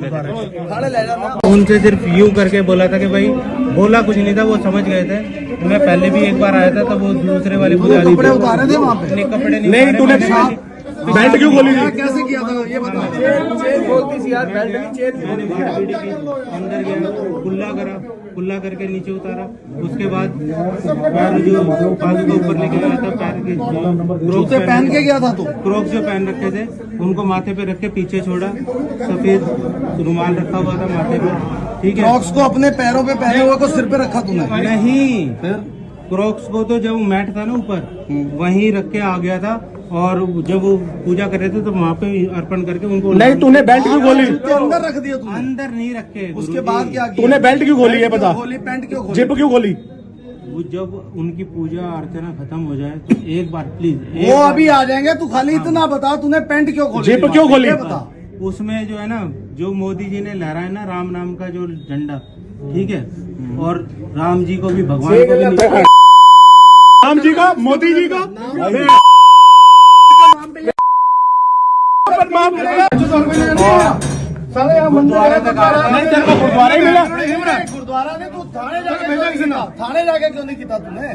थाने ले जाना। उनसे सिर्फ यूं करके बोला था कि भाई, बोला कुछ नहीं था, वो समझ गए थे। मैं पहले भी एक बार आया था, तो वो दूसरे वाली पुजारी कपड़े उतारे थे वहाँ पे? नहीं, कपड़े नहीं नहीं, तूने बेल्ट क्यों खोली थी? कैसे किया था ये बता। चेन बोलती थी यार, बेल्ट नहीं, चेन अंदर गया, कुल्ला करके नीचे उतारा। उसके बाद पैर जो बाजू के ऊपर लेके गया था, पैर के जूते पहन के गया था तू? क्रोक्स जो पहन रखे थे उनको माथे पे रख के पीछे छोड़ा, सफेद रुमाल रखा हुआ था माथे पे, ठीक है। क्रॉक्स को अपने पैरों पे पहने हुए को सिर पे रखा तूने? नहीं, क्रॉक्स को तो जब मैट था ना ऊपर, वहीं रख के आ गया था। और जब वो पूजा कर रहे थे तो वहाँ पे अर्पण करके उनको। नहीं, तूने बेल्ट क्यों खोली? अंदर रख दिया तूने? अंदर नहीं रखे। उसके बाद क्या किया? तूने बेल्ट क्यों खोली? ये बता। खोली, पैंट क्यों खोली? जिप क्यों खोली? वो जब उनकी पूजा अर्चना खत्म हो जाए तो एक बार प्लीज। वो अभी आ जाएंगे, तू खाली इतना बता, तूने पैंट क्यों खोली? जिप क्यों खोली? ये बता। उसमें जो है ना, जो मोदी जी ने लहराया ना राम नाम का जो झंडा, ठीक है, और राम जी को भी, भगवान को भी, राम जी का, मोदी जी का साले यहाँ गुरुद्वारा नहीं, तेरे को गुरुद्वारा ही मिला। गुरुद्वारा ने तू थाने जाके भेजा किसी ने? थाने जाके क्यों नहीं किया तूने?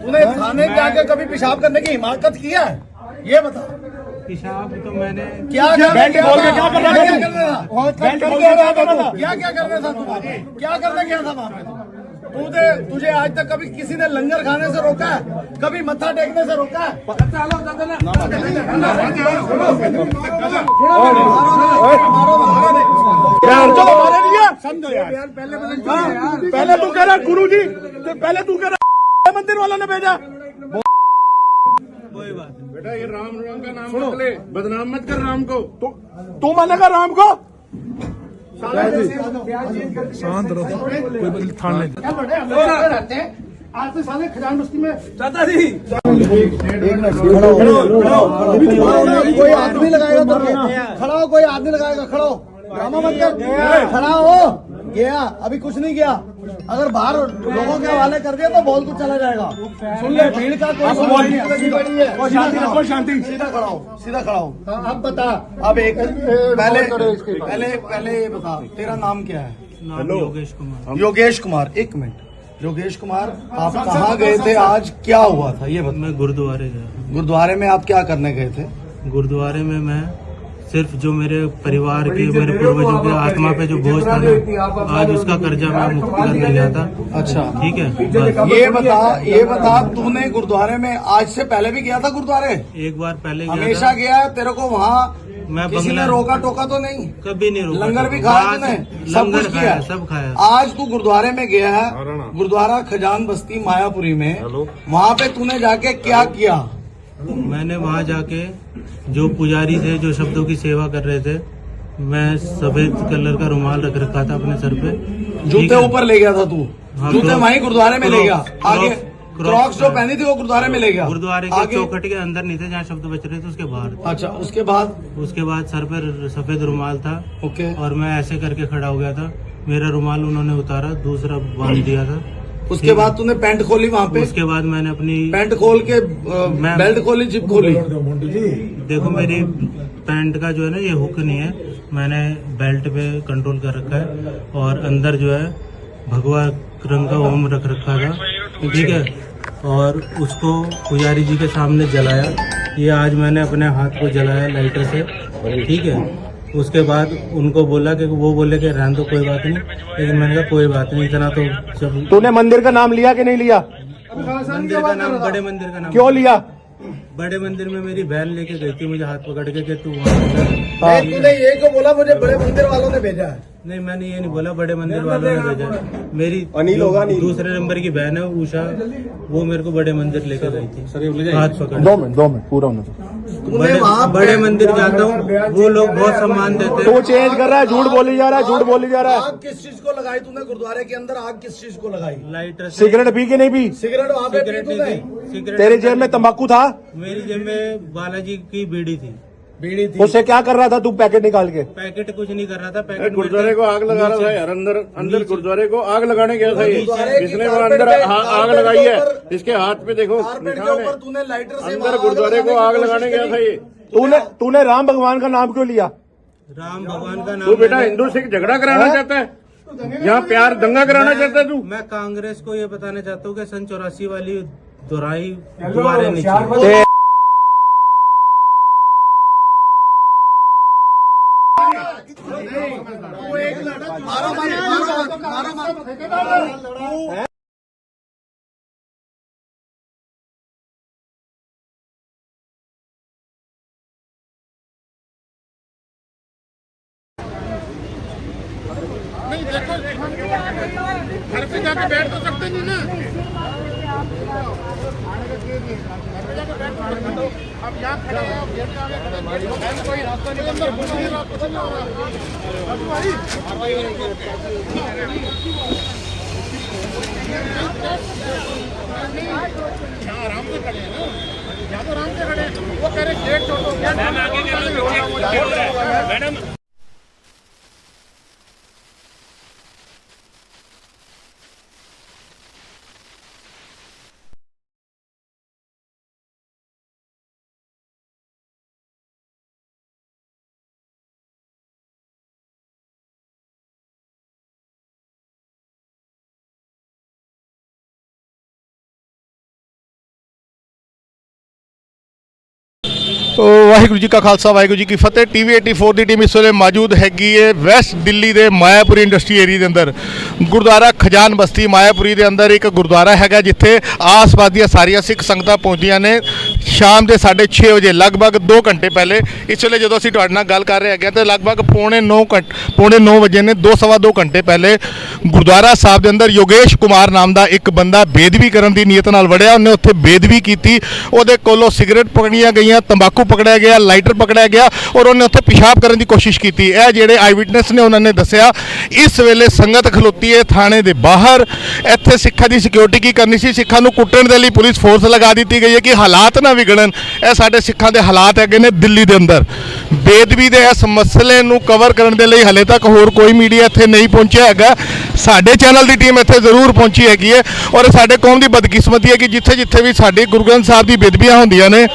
तूने थाने जाके कभी पेशाब करने की हिमाकत किया है? ये बता। पेशाब तो मैंने क्या बेल्ट खोल के क्या कर रहा था? बेल्ट खोल के क्या कर रहा था? क्या करने था तू? क्या करने गया था वहाँ पे? तुझे आज तक कभी किसी ने लंगर खाने से रोका है? कभी मत्था टेकने से रोका है? समझो यार, पहले तू कह रहा गुरु जी, तो पहले तू कह रहा मंदिर वालों ने भेजा। कोई बात नहीं। बेटा ये राम का नाम मत ले, बदनाम मत कर राम को। तू मानेगा राम को? शांत रहो, कोई थाने आज से साले खजान बस्ती में चाचा जी। कोई आदमी लगाएगा तो खड़ा हो, कोई आदमी लगाएगा, खड़ा हो, ड्रामा मत कर, खड़ा हो। गया अभी कुछ नहीं किया, अगर बाहर लोगों के हवाले कर दिया तो बोल तो चला जाएगा। सुन ले, भीड़ का कोई शांति, सीधा खड़ा हो, सीधा खड़ा हो। अब बता, अब एक पहले ये बता, तेरा नाम क्या है? नाम योगेश कुमार। योगेश कुमार, एक मिनट। योगेश कुमार, आप कहाँ गए थे आज? क्या हुआ था ये बता। मैं गुरुद्वारे गया। गुरुद्वारे में आप क्या करने गए थे? गुरुद्वारे में मैं सिर्फ जो मेरे परिवार के, मेरे पूर्वजों के आत्मा पे जो बोझ था ना, आज उसका कर्जा मैं मुक्त करने गया था। अच्छा, ठीक है, बस। ये बता तूने गुरुद्वारे में आज से पहले भी गया था? गुरुद्वारे एक बार पहले हमेशा गया है? तेरे को वहाँ मैं किसी ने रोका टोका तो नहीं? कभी नहीं रोका। लंगर भी खाया तूने? सब कुछ किया? सब खाया। आज तू गुरुद्वारे में गया है, गुरुद्वारा खजान बस्ती मायापुरी में, वहाँ पे तूने जाके क्या किया? मैंने वहाँ जाके जो पुजारी थे, जो शब्दों की सेवा कर रहे थे, मैं सफेद कलर का रुमाल रख रखा था अपने सर पे। जूते ऊपर ले गया था तू? हाँ, जूते वहीं गुरुद्वारे में ले गया? आगे क्रॉक्स जो क्रॉक्स पहनी थी वो गुरुद्वारे में ले गया? गुरुद्वारे के चौखट के अंदर नहीं थे, जहाँ शब्द बच रहे थे उसके बाहर। अच्छा, उसके बाद? उसके बाद सर पर सफेद रुमाल था। ओके। और मैं ऐसे करके खड़ा हो गया था, मेरा रुमाल उन्होंने उतारा, दूसरा बांध दिया था। उसके बाद तूने पैंट खोली वहाँ पे? उसके बाद मैंने अपनी पैंट खोल के बेल्ट खोली, जिप खोली? देखो, मेरी पैंट का जो है ना ये हुक नहीं है, मैंने बेल्ट पे कंट्रोल कर रखा है। और अंदर जो है भगवा रंग का ओम रख रखा था, ठीक है। और उसको पुजारी जी के सामने जलाया। ये आज मैंने अपने हाथ को जलाया लाइटर से, ठीक है। उसके बाद उनको बोला कि वो बोले कि रहने दो, कोई बात नहीं, लेकिन मैंने कहा कोई बात नहीं, इतना तो सब। तूने मंदिर का नाम लिया कि नहीं लिया? मंदिर का नाम, बड़े मंदिर का नाम क्यों लिया? बड़े मंदिर में मेरी बहन लेके गई थी मुझे हाथ पकड़ के कि तू तूने ये क्यों बोला मुझे बड़े मंदिर वालों ने भेजा है? नहीं, मैंने ये नहीं बोला, बड़े मंदिर वालों ने भेजा। मेरी दूसरे नंबर की बहन है उषा, वो मेरे को बड़े मंदिर लेकर गई थी, हाथ पकड़। 2 मिनट पूरा होने दो। बड़े मंदिर जाता हूँ, वो लोग बहुत सम्मान देते हैं। तो चेंज कर रहा है, झूठ बोली जा रहा है, झूठ बोली जा रहा है। आग किस चीज को लगाई तूने गुरुद्वारे के अंदर? आग किस चीज को लगाई? लाइटर से। सिगरेट पी के नहीं पी? सिगरेट वहाँ पे पी तूने? सिगरेट तेरी जेब में तंबाकू था? मेरी जेब में बालाजी की बीड़ी थी। बीड़ी थी। उससे क्या कर रहा था तू पैकेट निकाल के? पैकेट कुछ नहीं कर रहा था, पैकेट गुरुद्वारे को आग लगा रहा था यार, अंदर गुरुद्वारे को आग लगाने गया था ये। इसने वो अंदर आग लगाई है, इसके हाथ पे देखो निशान है। तूने लाइटर से अंदर गुरुद्वारे को आग लगाने गया था ये। तूने राम भगवान का नाम क्यों लिया? राम भगवान का नाम। तू बेटा हिंदू सिख झगड़ा कराना चाहता है, यहाँ प्यार दंगा कराना चाहता है तू? मैं कांग्रेस को ये बताना चाहता हूँ कि सन 84 वाली दोहराई दोबारा नहीं चाहिए। घर पे जाके बैठ तो सकते नहीं ना। अब यहाँ खड़े हैं, गेट के आगे खड़े हैं, कोई रास्ता नहीं, अंदर घुस नहीं रहा, कुछ नहीं हो रहा। यहाँ आराम से खड़े हैं ना, यहाँ तो आराम से खड़े हैं। वो कह रहे गेट छोड़ो, मैडम। ਵਾਹਿਗੁਰੂ ਜੀ ਕਾ ਖਾਲਸਾ ਵਾਹਿਗੁਰੂ ਜੀ ਕੀ ਫਤਿਹ। ਟੀਵੀ 84 ਦੀ ਟੀਮ ਇਸ ਵੇਲੇ ਮੌਜੂਦ ਹੈਗੀ ਹੈ ਵੈਸਟ ਦਿੱਲੀ ਦੇ ਮਾਇਆਪੁਰੀ ਇੰਡਸਟਰੀ ਏਰੀਆ ਦੇ ਅੰਦਰ। ਗੁਰਦੁਆਰਾ ਖਜਾਨ ਬਸਤੀ ਮਾਇਆਪੁਰੀ ਦੇ ਅੰਦਰ ਇੱਕ ਗੁਰਦੁਆਰਾ ਹੈਗਾ ਜਿੱਥੇ ਆਸ-ਪਾਸ ਦੀਆਂ ਸਾਰੀਆਂ ਸਿੱਖ ਸੰਗਤਾਂ ਪਹੁੰਚਦੀਆਂ ਨੇ ਸ਼ਾਮ ਦੇ 6:30 ਵਜੇ, ਲਗਭਗ 2 ਘੰਟੇ ਪਹਿਲੇ। ਇਸ ਵੇਲੇ ਜਦੋਂ ਅਸੀਂ ਤੁਹਾਡੇ ਨਾਲ ਗੱਲ ਕਰ ਰਹੇ ਹੈਗੇ ਤਾਂ ਲਗਭਗ ਪੌਣੇ 9 ਵਜੇ ਨੇ, 2 ਘੰਟੇ ਪਹਿਲੇ ਗੁਰਦੁਆਰਾ ਸਾਹਿਬ ਦੇ ਅੰਦਰ ਯੋਗੇਸ਼ ਕੁਮਾਰ ਨਾਮ ਦਾ ਇੱਕ ਬੰਦਾ ਬੇਦਬੀ ਕਰਨ ਦੀ ਨੀਅਤ ਨਾਲ ਵੜਿਆ। ਉਹਨੇ ਉੱਥੇ ਬੇਦਬੀ ਕੀਤੀ, ਉਹਦੇ ਕੋਲੋਂ ਸਿਗਰਟ ਪਕੜੀਆਂ ਗਈਆਂ, ਤੰਬਾਕੂ ਪਕੜਿਆ ਗਿਆ, ਲਾਈਟਰ ਪਕੜਿਆ ਗਿਆ ਔਰ ਉਹਨੇ ਉੱਥੇ ਪਿਸ਼ਾਬ ਕਰਨ ਦੀ ਕੋਸ਼ਿਸ਼ ਕੀਤੀ। ਇਹ ਜਿਹੜੇ ਆਈ ਵਿਟਨੈਸ ਨੇ ਉਹਨਾਂ ਨੇ ਦੱਸਿਆ ਇਸ ਵੇਲੇ ਸੰਗਤ ਖਲੋਤੀ ਹੈ ਥਾਣੇ ਦੇ ਬਾਹਰ। ਇੱਥੇ ਸਿੱਖਾਂ ਦੀ ਸਿਕਿਉਰਿਟੀ ਕੀ ਕਰਨੀ ਸੀ? ਸਿੱਖਾਂ ਨੂੰ ਕੁੱਟਣ ਦੇ ਲਈ ਪੁਲਿਸ ਫੋਰਸ ਲਗਾ ਦਿੱਤੀ ਗਈ ਹੈ ਕਿ ਹਾਲਾਤ ਨਾ ਵਿਗੜਨ। ਇਹ ਸਾਡੇ ਸਿੱਖਾਂ ਦੇ ਹਾਲਾਤ ਹੈਗੇ ਨੇ ਦਿੱਲੀ ਦੇ ਅੰਦਰ। ਬੇਦਬੀ ਦੇ ਇਸ ਮਸਲੇ ਨੂੰ ਕਵਰ ਕਰਨ ਦੇ ਲਈ ਹਲੇ ਤੱਕ ਹੋਰ ਕੋਈ ਮੀਡੀਆ ਇੱਥੇ ਨਹੀਂ ਪਹੁੰਚਿਆ ਹੈਗਾ। ਸਾਡੇ ਚੈਨਲ ਦੀ ਟੀਮ ਇੱਥੇ ਜ਼ਰੂਰ ਪਹੁੰਚੀ ਹੈਗੀ ਹੈ ਔਰ ਸਾਡੇ ਕੌਮ ਦੀ ਬਦਕਿਸਮਤੀ ਹੈ ਕਿ ਜਿੱਥੇ ਜਿੱਥੇ ਵੀ ਸਾਡੇ ਗੁਰੂ ਗ੍ਰੰਥ ਸਾਹਿਬ ਦੀ ਬੇਦਬੀਆਂ ਹੁੰਦੀਆਂ ਨੇ,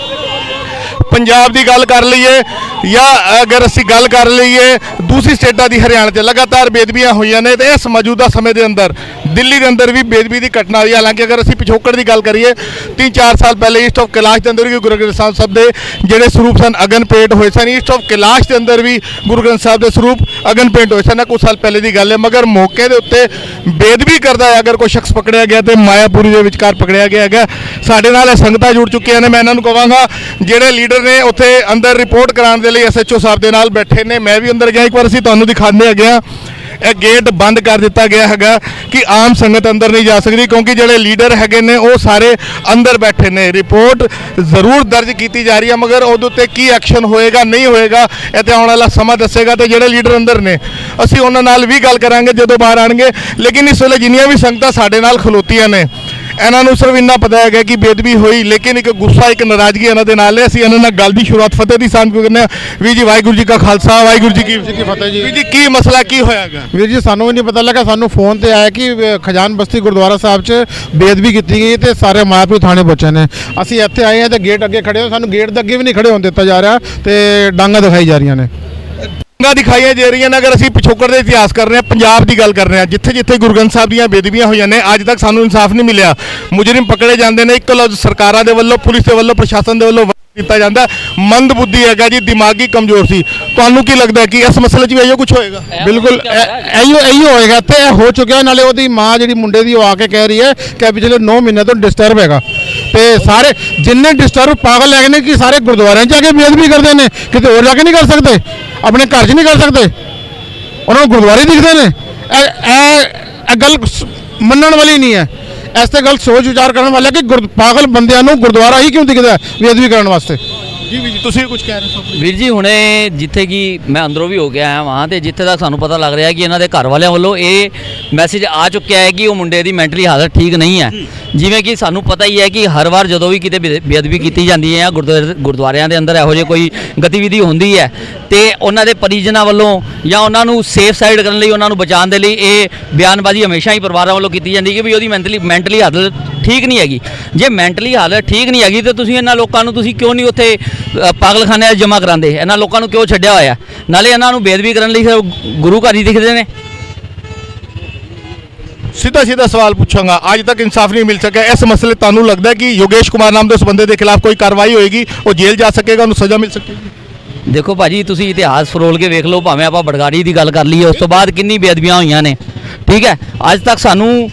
ਪੰਜਾਬ ਦੀ ਗੱਲ ਕਰ ਲਈਏ ਜਾਂ ਅਗਰ ਅਸੀਂ ਗੱਲ ਕਰ ਲਈਏ ਦੂਸਰੀ ਸਟੇਟਾਂ ਦੀ, ਹਰਿਆਣਾ 'ਚ ਲਗਾਤਾਰ ਬੇਦਬੀਆਂ ਹੋਈਆਂ ਨੇ ਤੇ ਇਸ ਮੌਜੂਦਾ ਸਮੇਂ ਦੇ ਅੰਦਰ ਦਿੱਲੀ ਦੇ ਅੰਦਰ ਵੀ ਬੇਦਬੀ ਦੀ ਘਟਨਾ ਹੋਈ। ਹਾਲਾਂਕਿ ਅਗਰ ਅਸੀਂ ਪਿਛੋਕੜ ਦੀ ਗੱਲ ਕਰੀਏ 3-4 ਸਾਲ ਪਹਿਲੇ ਈਸਟ ਆਫ ਕੈਲਾਸ਼ ਦੇ ਅੰਦਰ ਵੀ ਗੁਰੂ ਗ੍ਰੰਥ ਸਾਹਿਬ ਦੇ ਜਿਹੜੇ ਸਰੂਪ ਸਨ ਅਗਨ ਭੇਟ ਹੋਏ ਸਨ। ਈਸਟ ਆਫ ਕੈਲਾਸ਼ ਦੇ ਅੰਦਰ ਵੀ ਗੁਰੂ ਗ੍ਰੰਥ ਸਾਹਿਬ ਦੇ ਸਰੂਪ ਅਗਨ ਭੇਟ ਹੋਏ ਸਨ, ਕੁਝ ਸਾਲ ਪਹਿਲੇ ਦੀ ਗੱਲ ਹੈ। ਮਗਰ ਮੌਕੇ ਦੇ ਉੱਤੇ ਬੇਦਬੀ ਕਰਦਾ ਅਗਰ ਕੋਈ ਸ਼ਖਸ ਪਕੜਿਆ ਗਿਆ ਤੇ ਮਾਇਆਪੁਰੀ ਦੇ ਵਿਚਕਾਰ ਪਕੜਿਆ ਗਿਆ ਹੈਗਾ। ਸਾਡੇ ਨਾਲ ਇਹ ਸੰਗਤਾਂ ਜੁੜ ਚੁੱਕੀਆਂ ਨੇ। ਮੈਂ ਇਹਨਾਂ ਨੂੰ ਕਹਾਂਗਾ ਜਿਹੜੇ ਲੀਡਰ ਨੇ ਉੱਥੇ ਅੰਦਰ ਰਿਪੋਰਟ ਕਰਾਉਣ ਦੇ ਲਈ ਐਸਐਚਓ ਸਾਹਿਬ ਦੇ ਨਾਲ ਬੈਠੇ ਨੇ। ਮੈਂ ਵੀ ਅੰਦਰ ਗਿਆ, ਇੱਕ ਵਾਰ ਅਸੀਂ ਤੁਹਾਨੂੰ ਦਿਖਾਉਂਦੇ ਹੈਗੇ ਆ। ਇਹ ਗੇਟ ਬੰਦ ਕਰ ਦਿੱਤਾ ਗਿਆ ਹੈਗਾ ਕਿ ਆਮ ਸੰਗਤ ਅੰਦਰ ਨਹੀਂ ਜਾ ਸਕਦੀ ਕਿਉਂਕਿ ਜਿਹੜੇ ਲੀਡਰ ਹੈਗੇ ਨੇ ਉਹ ਸਾਰੇ ਅੰਦਰ ਬੈਠੇ ਨੇ। ਰਿਪੋਰਟ ਜ਼ਰੂਰ ਦਰਜ ਕੀਤੀ ਜਾ ਰਹੀ ਹੈ ਮਗਰ ਉਹਦੇ ਉੱਤੇ ਕੀ ਐਕਸ਼ਨ ਹੋਏਗਾ ਨਹੀਂ ਹੋਏਗਾ ਇਹ ਤੇ ਆਉਣ ਵਾਲਾ ਸਮਾਂ ਦੱਸੇਗਾ। ਤੇ ਜਿਹੜੇ ਲੀਡਰ ਅੰਦਰ ਨੇ ਅਸੀਂ ਉਹਨਾਂ ਨਾਲ ਵੀ ਗੱਲ ਕਰਾਂਗੇ ਜਦੋਂ ਬਾਹਰ ਆਣਗੇ। ਲੇਕਿਨ ਇਸ ਵੇਲੇ ਜਿੰਨੀਆਂ ਵੀ ਸੰਗਤਾਂ ਸਾਡੇ ਨਾਲ ਖਲੋਤੀਆਂ ਨੇ ਇਹਨਾਂ ਨੂੰ ਸਿਰਫ ਇੰਨਾ ਪਤਾ ਹੈਗਾ ਕਿ ਬੇਦਬੀ ਹੋਈ, ਲੇਕਿਨ ਇੱਕ ਗੁੱਸਾ ਇੱਕ ਨਾਰਾਜ਼ਗੀ ਇਹਨਾਂ ਦੇ ਨਾਲ ਹੈ। ਅਸੀਂ ਇਹਨਾਂ ਨਾਲ ਗੱਲ ਦੀ ਸ਼ੁਰੂਆਤ ਫਤਿਹ ਦੀ ਸਾਂਝ ਕਰਨੇ। ਵੀਰ ਜੀ ਵਾਹਿਗੁਰੂ ਜੀ ਕਾ ਖਾਲਸਾ ਵਾਹਿਗੁਰੂ ਜੀ ਕੀ ਫਤਿਹ ਜੀ। ਵੀਰ ਜੀ ਕੀ ਮਸਲਾ ਕੀ ਹੋਇਆਗਾ? ਵੀਰ ਜੀ ਸਾਨੂੰ ਵੀ ਨਹੀਂ ਪਤਾ ਲੱਗਾ, ਸਾਨੂੰ ਫੋਨ ਤੇ ਆਇਆ ਕਿ ਖਜਾਨ ਬਸਤੀ ਗੁਰਦੁਆਰਾ ਸਾਹਿਬ 'ਚ ਬੇਦਬੀ ਕੀਤੀ ਗਈ ਤੇ ਸਾਰੇ ਮਾਇਆਪੁਰੀ ਥਾਣੇ ਪਹੁੰਚੇ ਨੇ। ਅਸੀਂ ਇੱਥੇ ਆਏ ਹਾਂ ਤੇ ਗੇਟ ਅੱਗੇ ਖੜੇ ਹਾਂ, ਸਾਨੂੰ ਗੇਟ ਦੇ ਅੱਗੇ ਵੀ ਨਹੀਂ ਖੜੇ ਹੋਣ ਦਿੱਤਾ ਜਾ ਰਿਹਾ ਤੇ ਡਾਂਗਾ ਦਿਖਾਈ ਜਾ ਰਹੀਆਂ ਨੇ। ਦਿਖਾਈਆਂ ਜਾ ਰਹੀਆਂ ਨੇ। ਅਗਰ ਅਸੀਂ ਪਿਛੋਕੜ ਦੇ ਇਤਿਹਾਸ ਕਰ ਰਹੇ ਹਾਂ, ਪੰਜਾਬ ਦੀ ਗੱਲ ਕਰ ਰਹੇ ਹਾਂ, ਜਿੱਥੇ ਜਿੱਥੇ ਗੁਰੂ ਗ੍ਰੰਥ ਸਾਹਿਬ ਦੀਆਂ ਬੇਦਬੀਆਂ ਹੋਈਆਂ ਨੇ ਅੱਜ ਤੱਕ ਸਾਨੂੰ ਇਨਸਾਫ ਨਹੀਂ ਮਿਲਿਆ। ਮੁਜਰਮ ਪਕੜੇ ਜਾਂਦੇ ਨੇ, ਇੱਕ ਲਫ਼ਜ਼ ਸਰਕਾਰਾਂ ਦੇ ਵੱਲੋਂ, ਪੁਲਿਸ ਦੇ ਵੱਲੋਂ, ਪ੍ਰਸ਼ਾਸਨ ਦੇ ਵੱਲੋਂ ਦਿੱਤਾ ਜਾਂਦਾ। ਮੰਦ ਬੁੱਧੀ ਹੈਗਾ ਜੀ, ਦਿਮਾਗੀ ਕਮਜ਼ੋਰ ਸੀ। ਤੁਹਾਨੂੰ ਕੀ ਲੱਗਦਾ ਕਿ ਇਸ ਮਸਲੇ 'ਚ ਵੀ ਇਹੋ ਕੁਝ ਹੋਏਗਾ? ਬਿਲਕੁਲ ਇਹੀ ਹੋਏਗਾ ਤੇ ਇਹ ਹੋ ਚੁੱਕਿਆ। ਨਾਲੇ ਉਹਦੀ ਮਾਂ ਜਿਹੜੀ ਮੁੰਡੇ ਦੀ ਉਹ ਆ ਕੇ ਕਹਿ ਰਹੀ ਹੈ ਕਿ ਪਿਛਲੇ 9 ਮਹੀਨੇ ਤੋਂ ਡਿਸਟਰਬ ਹੈਗਾ ਤੇ ਸਾਰੇ ਜਿੰਨੇ ਡਿਸਟਰਬ ਪਾਗਲ ਹੈਗੇ ਨੇ ਕਿ ਸਾਰੇ ਗੁਰਦੁਆਰਿਆਂ 'ਚ ਜਾ ਕੇ ਬੇਦਬੀ ਕਰਦੇ ਨੇ, ਕਿਤੇ ਹੋਰ ਜਾ ਕੇ ਨਹੀਂ ਕਰ ਸਕਦੇ, ਆਪਣੇ ਘਰ 'ਚ ਨਹੀਂ ਕਰ ਸਕਦੇ। ਉਹਨਾਂ ਨੂੰ ਗੁਰਦੁਆਰੇ ਦਿਖਦੇ ਨੇ। ਇਹ ਗੱਲ ਮੰਨਣ ਵਾਲੀ ਨਹੀਂ ਹੈ। ਇਸ ਤੇ ਗੱਲ ਸੋਚ ਵਿਚਾਰ ਕਰਨ ਵਾਲਾ ਕਿ ਪਾਗਲ ਬੰਦਿਆਂ ਨੂੰ ਗੁਰਦੁਆਰਾ ਹੀ ਕਿਉਂ ਦਿਖਦਾ ਬੇਅਦਬੀ ਕਰਨ ਵਾਸਤੇ। ਜੀ ਵੀ ਜੀ ਤੁਸੀਂ ਕੁਝ ਕਹਿ ਰਹੇ ਹੋ? ਵੀਰ ਜੀ ਹੁਣੇ ਜਿੱਥੇ ਕਿ ਮੈਂ ਅੰਦਰੋਂ ਵੀ ਹੋ ਕੇ ਆਇਆ ਵਾਂ ਤੇ ਜਿੱਥੇ ਤੱਕ ਸਾਨੂੰ ਪਤਾ ਲੱਗ ਰਿਹਾ ਕਿ ਇਹਨਾਂ ਦੇ ਘਰ ਵਾਲਿਆਂ ਵੱਲੋਂ ਇਹ ਮੈਸੇਜ ਆ ਚੁੱਕਿਆ ਹੈ ਕਿ ਉਹ ਮੁੰਡੇ ਦੀ ਮੈਂਟਲੀ ਹਾਲਤ ਠੀਕ ਨਹੀਂ ਹੈ। ਜਿਵੇਂ ਕਿ ਸਾਨੂੰ ਪਤਾ ਹੀ ਹੈ ਕਿ ਹਰ ਵਾਰ ਜਦੋਂ ਵੀ ਕਿਤੇ ਬੇਅਦਬੀ ਕੀਤੀ ਜਾਂਦੀ ਹੈ ਗੁਰਦੁਆਰਿਆਂ ਦੇ ਅੰਦਰ ਇਹੋ ਜਿਹੀ ਕੋਈ ਗਤੀਵਿਧੀ ਹੁੰਦੀ ਹੈ ਤੇ ਉਹਨਾਂ ਦੇ ਪਰਿਜਨਾਂ ਵੱਲੋਂ ਜਾਂ ਉਹਨਾਂ ਨੂੰ ਸੇਫ ਸਾਈਡ ਕਰਨ ਲਈ, ਉਹਨਾਂ ਨੂੰ ਬਚਾਉਣ ਦੇ ਲਈ ਇਹ ਬਿਆਨਬਾਜ਼ੀ ਹਮੇਸ਼ਾ ਹੀ ਪਰਿਵਾਰਾਂ ਵੱਲੋਂ ਕੀਤੀ ਜਾਂਦੀ ਕਿ ਵੀ ਉਹਦੀ ਮੈਂਟਲੀ ਹਾਲਤ ਠੀਕ ਨਹੀਂ ਹੈਗੀ। ਜੇ ਮੈਂਟਲੀ ਹਾਲਤ ਠੀਕ ਨਹੀਂ ਹੈਗੀ ਤਾਂ ਤੁਸੀਂ ਇਹਨਾਂ ਲੋਕਾਂ ਨੂੰ ਤੁਸੀਂ ਕਿਉਂ ਨਹੀਂ ਉੱਥੇ ਪਾਗਲਖਾਨਿਆਂ 'ਚ ਜਮ੍ਹਾਂ ਕਰਾਉਂਦੇ? ਇਹਨਾਂ ਲੋਕਾਂ ਨੂੰ ਕਿਉਂ ਛੱਡਿਆ ਹੋਇਆ? ਨਾਲੇ ਇਹਨਾਂ ਨੂੰ ਬੇਅਦਬੀ ਕਰਨ ਲਈ ਗੁਰੂ ਘਰ ਹੀ ਦਿਖਦੇ ਨੇ। सीधा सवाल पूछूंगा, आज तक इंसाफ नहीं मिल सका। इस मसले ਤੁਹਾਨੂੰ ਲੱਗਦਾ कि योगेश कुमार नाम ਦੇ ਉਸ ਬੰਦੇ ਦੇ ਖਿਲਾਫ ਕੋਈ ਕਾਰਵਾਈ ਹੋਏਗੀ, ਉਹ ਜੇਲ੍ਹ ਜਾ ਸਕੇਗਾ, ਉਹਨੂੰ ਸਜ਼ਾ ਮਿਲ ਸਕੇਗੀ? ਦੇਖੋ ਭਾਜੀ, ਤੁਸੀਂ ਇਤਿਹਾਸ ਫਰੋਲ ਕੇ ਵੇਖ ਲਓ। ਭਾਵੇਂ ਆਪਾਂ ਬੜਗਾੜੀ ਦੀ ਗੱਲ ਕਰ ਲਈਏ, ਉਸ ਤੋਂ ਬਾਅਦ ਕਿੰਨੀ ਬੇਅਦਬੀਆਂ ਹੋਈਆਂ ਨੇ। ਠੀਕ ਹੈ, ਅੱਜ ਤੱਕ ਸਾਨੂੰ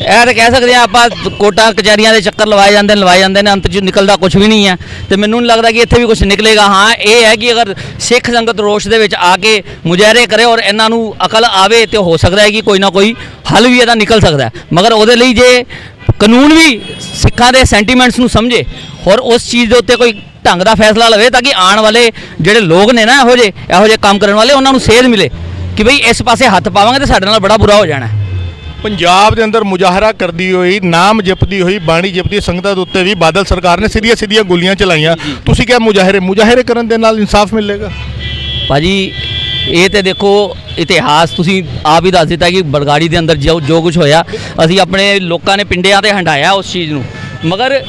ਇਹ ਤਾਂ ਕਹਿ ਸਕਦੇ ਹਾਂ ਆਪਾਂ ਕੋਰਟਾਂ ਕਚਹਿਰੀਆਂ ਦੇ ਚੱਕਰ ਲਵਾਏ ਜਾਂਦੇ ਨੇ, ਅੰਤ 'ਚ ਨਿਕਲਦਾ ਕੁਝ ਵੀ ਨਹੀਂ ਹੈ। ਤੇ ਮੈਨੂੰ ਨਹੀਂ ਲੱਗਦਾ ਕਿ ਇੱਥੇ ਵੀ ਕੁਝ ਨਿਕਲੇਗਾ। ਹਾਂ, ਇਹ ਹੈ ਕਿ ਅਗਰ ਸਿੱਖ ਸੰਗਤ ਰੋਸ਼ ਦੇ ਵਿੱਚ ਆ ਕੇ ਮੁਜ਼ਾਹਰੇ ਕਰੇ ਔਰ ਇਹਨਾਂ ਨੂੰ ਅਕਲ ਆਵੇ ਤੇ ਹੋ ਸਕਦਾ ਹੈ ਕਿ ਕੋਈ ਨਾ ਕੋਈ ਹੱਲ ਵੀ ਇਹਦਾ ਨਿਕਲ ਸਕਦਾ ਹੈ। ਮਗਰ ਉਹਦੇ ਲਈ ਜੇ ਕਾਨੂੰਨ ਵੀ ਸਿੱਖਾਂ ਦੇ ਸੈਂਟੀਮੈਂਟਸ ਨੂੰ ਸਮਝੇ ਔਰ ਉਸ ਚੀਜ਼ ਦੇ ਉੱਤੇ ਕੋਈ ਢੰਗ ਦਾ ਫੈਸਲਾ ਲਵੇ ਤਾਂ ਕਿ ਆਉਣ ਵਾਲੇ ਜਿਹੜੇ ਲੋਕ ਨੇ ਨਾ ਇਹੋ ਜਿਹੇ ਕੰਮ ਕਰਨ ਵਾਲੇ, ਉਹਨਾਂ ਨੂੰ ਸੇਧ ਮਿਲੇ ਕਿ ਬਈ ਇਸ ਪਾਸੇ ਹੱਥ ਪਾਵਾਂਗੇ ਤਾਂ ਸਾਡੇ ਨਾਲ ਬੜਾ ਬੁਰਾ ਹੋ ਜਾਣਾ। ਪੰਜਾਬ ਦੇ ਅੰਦਰ ਮੁਜ਼ਾਹਰਾ ਕਰਦੀ ਹੋਈ, ਨਾਮ ਜਪਦੀ ਹੋਈ, ਬਾਣੀ ਜਪਦੀ ਸੰਗਤਾਂ ਦੇ ਉੱਤੇ ਵੀ ਬਾਦਲ ਸਰਕਾਰ ਨੇ ਸਿੱਧੀਆਂ ਗੋਲੀਆਂ ਚਲਾਈਆਂ। ਤੁਸੀਂ ਕਿਹਾ ਮੁਜ਼ਾਹਰੇ ਕਰਨ ਦੇ ਨਾਲ ਇਨਸਾਫ ਮਿਲੇਗਾ? ਭਾਜੀ ਇਹ ਤੇ ਦੇਖੋ ਇਤਿਹਾਸ ਤੁਸੀਂ ਆਪ ਹੀ ਦੱਸ ਦਿੱਤਾ ਕਿ ਬੜਗਾੜੀ ਦੇ ਅੰਦਰ ਜੋ ਕੁਝ ਹੋਇਆ, ਅਸੀਂ ਆਪਣੇ ਲੋਕਾਂ ਨੇ ਪਿੰਡਿਆਂ ਤੇ ਹੰਡਾਇਆ ਉਸ ਚੀਜ਼ ਨੂੰ। ਮਗਰ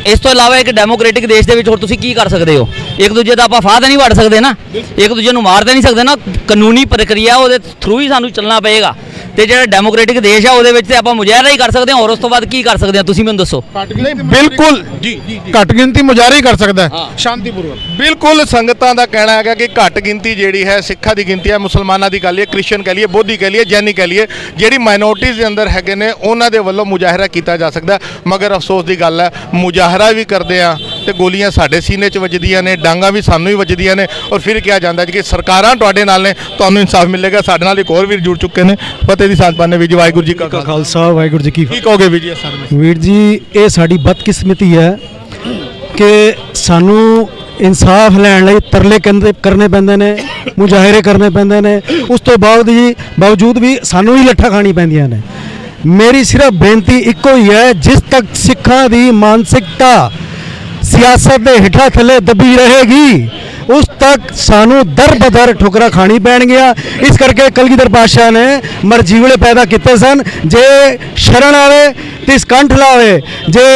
ਇਸ ਤੋਂ ਇਲਾਵਾ ਇੱਕ ਡੈਮੋਕ੍ਰੈਟਿਕ ਦੇਸ਼ ਦੇ ਵਿੱਚ ਹੋਰ ਤੁਸੀਂ ਕੀ ਕਰ ਸਕਦੇ ਹੋ? ਇੱਕ ਦੂਜੇ ਦਾ ਆਪਾਂ ਫਾਹ ਤਾਂ ਨਹੀਂ ਵੜ ਸਕਦੇ ਨਾ, ਇੱਕ ਦੂਜੇ ਨੂੰ ਮਾਰ ਤਾਂ ਨਹੀਂ ਸਕਦੇ ਨਾ। ਕਾਨੂੰਨੀ ਪ੍ਰਕਿਰਿਆ ਉਹਦੇ ਥਰੂ ਹੀ ਸਾਨੂੰ ਚੱਲਣਾ ਪਏਗਾ। ਤੇ ਜਿਹੜਾ ਡੈਮੋਕ੍ਰੈਟਿਕ ਦੇਸ਼ ਆ ਉਹਦੇ ਵਿੱਚ ਤੇ ਆਪਾਂ ਮੁਜ਼ਾਹਰਾ ਹੀ ਕਰ ਸਕਦੇ ਹਾਂ, ਹੋਰ ਉਸ ਤੋਂ ਬਾਅਦ ਕੀ ਕਰ ਸਕਦੇ ਹਾਂ? ਤੁਸੀਂ ਮੈਨੂੰ ਦੱਸੋ। ਬਿਲਕੁਲ ਜੀ, ਘੱਟ ਗਿਣਤੀ ਮੁਜ਼ਾਹਰਾ ਹੀ ਕਰ ਸਕਦਾ ਹੈ ਸ਼ਾਂਤੀਪੂਰਵਕ। ਬਿਲਕੁਲ ਸੰਗਤਾਂ ਦਾ ਕਹਿਣਾ ਹੈਗਾ ਕਿ ਘੱਟ ਗਿਣਤੀ ਜਿਹੜੀ ਹੈ ਸਿੱਖਾਂ ਦੀ ਗਿਣਤੀ ਹੈ, ਮੁਸਲਮਾਨਾਂ ਦੀ ਕਹਿ ਲਈਏ, ਕ੍ਰਿਸਚਨ ਕਹਿ ਲਈਏ, ਬੋਧੀ ਕਹਿ ਲਈਏ, ਜੈਨੀ ਕਹਿ ਲਈਏ, ਜਿਹੜੀ ਮਾਈਨੋਰਟੀਜ਼ ਦੇ ਅੰਦਰ ਹੈਗੇ ਨੇ ਉਹਨਾਂ ਦੇ ਵੱਲੋਂ ਮੁਜ਼ਾਹਰਾ ਕੀਤਾ ਜਾ ਸਕਦਾ। ਮਗਰ ਅਫਸੋਸ ਦੀ ਗੱਲ ਹੈ, ਮੁਜ਼ਾਹਰਾ ਵੀ ਕਰਦੇ ਆ ਤੇ ਗੋਲੀਆਂ ਸਾਡੇ ਸੀਨੇ 'ਚ ਵੱਜਦੀਆਂ ਨੇ, ਡਾਂਗਾਂ ਵੀ ਸਾਨੂੰ ਹੀ ਵੱਜਦੀਆਂ ਨੇ ਔਰ ਫਿਰ ਕਿਹਾ ਜਾਂਦਾ ਕਿ ਸਰਕਾਰਾਂ ਤੁਹਾਡੇ ਨਾਲ ਨੇ, ਤੁਹਾਨੂੰ ਇਨਸਾਫ ਮਿਲੇਗਾ। ਸਾਡੇ ਨਾਲ ਇੱਕ ਹੋਰ ਵੀਰ ਜੁੜ ਚੁੱਕੇ ਨੇ, ਫਤਿਹ ਦੀ ਸਾਂਝ ਪਾਣੇ। ਵੀਰ ਜੀ ਵਾਹਿਗੁਰੂ ਜੀ ਕਾ ਖਾਲਸਾ ਵਾਹਿਗੁਰੂ ਜੀ ਕੀ ਕੀ ਕਹੋਗੇ ਵੀਰ ਜੀ ਇਸ ਬਾਰੇ? ਵੀਰ ਜੀ, ਇਹ ਸਾਡੀ ਬਦਕਿਸਮਤੀ ਹੈ ਕਿ ਸਾਨੂੰ ਇਨਸਾਫ ਲੈਣ ਲਈ ਤਰਲੇ ਕਰਨੇ ਪੈਂਦੇ ਨੇ, ਮੁਜ਼ਾਹਰੇ ਕਰਨੇ ਪੈਂਦੇ ਨੇ। ਉਸ ਤੋਂ ਬਾਵਜੂਦ ਵੀ ਸਾਨੂੰ ਹੀ ਲੱਠਾਂ ਖਾਣੀ ਪੈਂਦੀਆਂ ਨੇ। ਮੇਰੀ ਸਿਰਫ ਬੇਨਤੀ ਇੱਕੋ ਹੀ ਹੈ, ਜਿਸ ਤੱਕ ਸਿੱਖਾਂ ਦੀ ਮਾਨਸਿਕਤਾ ਸਿਆਸਤ ਦੇ ਹੇਠਾਂ ਥੱਲੇ ਦੱਬੀ ਰਹੇਗੀ, ਉਸ ਤੱਕ ਸਾਨੂੰ ਦਰ ਬਦਰ ਠੁਕਰਾ ਖਾਣੀ ਪੈਣਗੀਆਂ। ਇਸ ਕਰਕੇ ਕਲਗੀਧਰ ਪਾਤਸ਼ਾਹ ਨੇ ਮਰਜੀਵਲੇ ਪੈਦਾ ਕੀਤੇ ਸਨ, ਜੇ ਸ਼ਰਨ ਆਵੇ ਤਿਸ ਕੰਠ ਲਾਵੇ, ਜੇ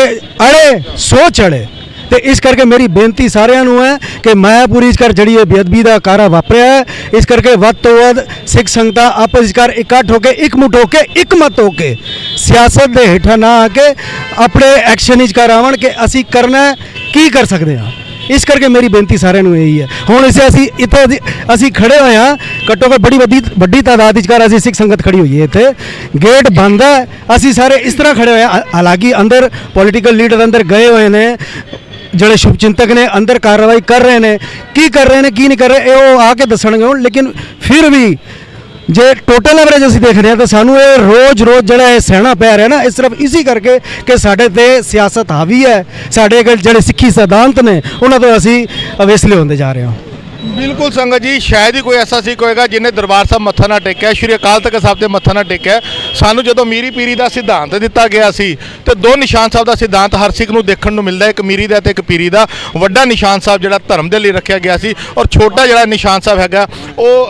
ਅੜੇ ਸੋ ਚੜੇ। ਤੇ ਇਸ ਕਰਕੇ ਮੇਰੀ ਬੇਨਤੀ ਸਾਰਿਆਂ ਨੂੰ ਹੈ ਕਿ ਮਾਇਆਪੁਰੀ ਕਰ ਜਿਹੜੀ ਇਹ ਬੇਅਦਬੀ ਦਾ ਕਾਰਾ ਵਾਪਰਿਆ ਹੈ, ਇਸ ਕਰਕੇ ਵੱਧ ਤੋਂ ਵੱਧ ਸਿੱਖ ਸੰਗਤਾਂ ਆਪਸ ਵਿੱਚ ਕਰ ਇਕੱਠ ਹੋ ਕੇ, ਇਕਮੁੱਠ ਹੋ ਕੇ, ਇਕਮਤ ਹੋ ਕੇ, ਸਿਆਸਤ ਦੇ ਹੇਠਾਂ ਨਾ ਆ ਕੇ ਆਪਣੇ ਐਕਸ਼ਨ ਵਿੱਚ ਕਰ ਆਵਣ ਕਿ ਅਸੀਂ ਕਰਨਾ ਕੀ ਕਰ ਸਕਦੇ ਹਾਂ। ਇਸ ਕਰਕੇ ਮੇਰੀ ਬੇਨਤੀ ਸਾਰਿਆਂ ਨੂੰ ਇਹੀ ਹੈ। ਹੁਣ ਅਸੀਂ ਖੜੇ ਹੋਏ ਹਾਂ, ਘੱਟੋ ਘੱਟ ਬੜੀ ਵੱਡੀ ਤਾਦਾਦ ਵਿੱਚ ਕਰ ਅਸੀਂ ਸਿੱਖ ਸੰਗਤ ਖੜੀ ਹੋਈ ਹੈ। ਇੱਥੇ ਗੇਟ ਬੰਦ ਹੈ, ਅਸੀਂ ਸਾਰੇ ਇਸ ਤਰ੍ਹਾਂ ਖੜੇ ਹੋਏ ਹਾਂ। ਹਾਲਾਂਕਿ ਅੰਦਰ ਪੋਲੀਟੀਕਲ ਲੀਡਰ ਅੰਦਰ ਗਏ ਹੋਏ ਨੇ, ਜਿਹੜੇ ਸ਼ੁਭ ਚਿੰਤਕ ਨੇ ਅੰਦਰ ਕਾਰਵਾਈ ਕਰ ਰਹੇ ਨੇ, ਕੀ ਕਰ ਰਹੇ ਨੇ ਕੀ ਨਹੀਂ ਕਰ ਰਹੇ ਇਹ ਉਹ ਆ ਕੇ ਦੱਸਣਗੇ ਹੁਣ। ਲੇਕਿਨ ਫਿਰ ਵੀ ਜੇ ਟੋਟਲ ਐਵਰੇਜ ਅਸੀਂ ਦੇਖ ਰਹੇ ਹਾਂ ਤਾਂ ਸਾਨੂੰ ਇਹ ਰੋਜ਼ ਜਿਹੜਾ ਇਹ ਸਹਿਣਾ ਪੈ ਰਿਹਾ ਨਾ, ਇਹ ਸਿਰਫ ਇਸੇ ਕਰਕੇ ਕਿ ਸਾਡੇ ਤੇ ਸਿਆਸਤ ਹਾਵੀ ਹੈ, ਸਾਡੇ ਜਿਹੜੇ ਸਿੱਖੀ ਸਿਧਾਂਤ ਨੇ ਉਹਨਾਂ ਤੋਂ ਅਸੀਂ ਅਵੇਸਲੇ ਹੁੰਦੇ ਜਾ ਰਹੇ ਹਾਂ। ਬਿਲਕੁਲ ਸੰਗਤ ਜੀ, ਸ਼ਾਇਦ ਹੀ ਕੋਈ ਐਸਾ ਸਿੱਖ ਹੋਏਗਾ ਜਿਹਨੇ ਦਰਬਾਰ ਸਾਹਿਬ ਮੱਥਾ ਨਾ ਟੇਕਿਆ, ਸ਼੍ਰੀ ਅਕਾਲ ਤਖਤ ਸਾਹਿਬ ਤੇ ਮੱਥਾ ਨਾ ਟੇਕਿਆ। ਸਾਨੂੰ ਜਦੋਂ ਮੀਰੀ ਪੀਰੀ ਦਾ ਸਿਧਾਂਤ ਦਿੱਤਾ ਗਿਆ ਸੀ ਤੇ ਦੋ ਨਿਸ਼ਾਨ ਸਾਹਿਬ ਦਾ ਸਿਧਾਂਤ ਹਰ ਸਿੱਖ ਨੂੰ ਦੇਖਣ ਨੂੰ ਮਿਲਦਾ, ਇੱਕ ਮੀਰੀ ਦਾ ਤੇ ਇੱਕ ਪੀਰੀ ਦਾ। ਵੱਡਾ ਨਿਸ਼ਾਨ ਸਾਹਿਬ ਜਿਹੜਾ ਧਰਮ ਦੇ ਲਈ ਰੱਖਿਆ ਗਿਆ ਸੀ ਔਰ ਛੋਟਾ ਜਿਹੜਾ ਨਿਸ਼ਾਨ ਸਾਹਿਬ ਹੈਗਾ ਉਹ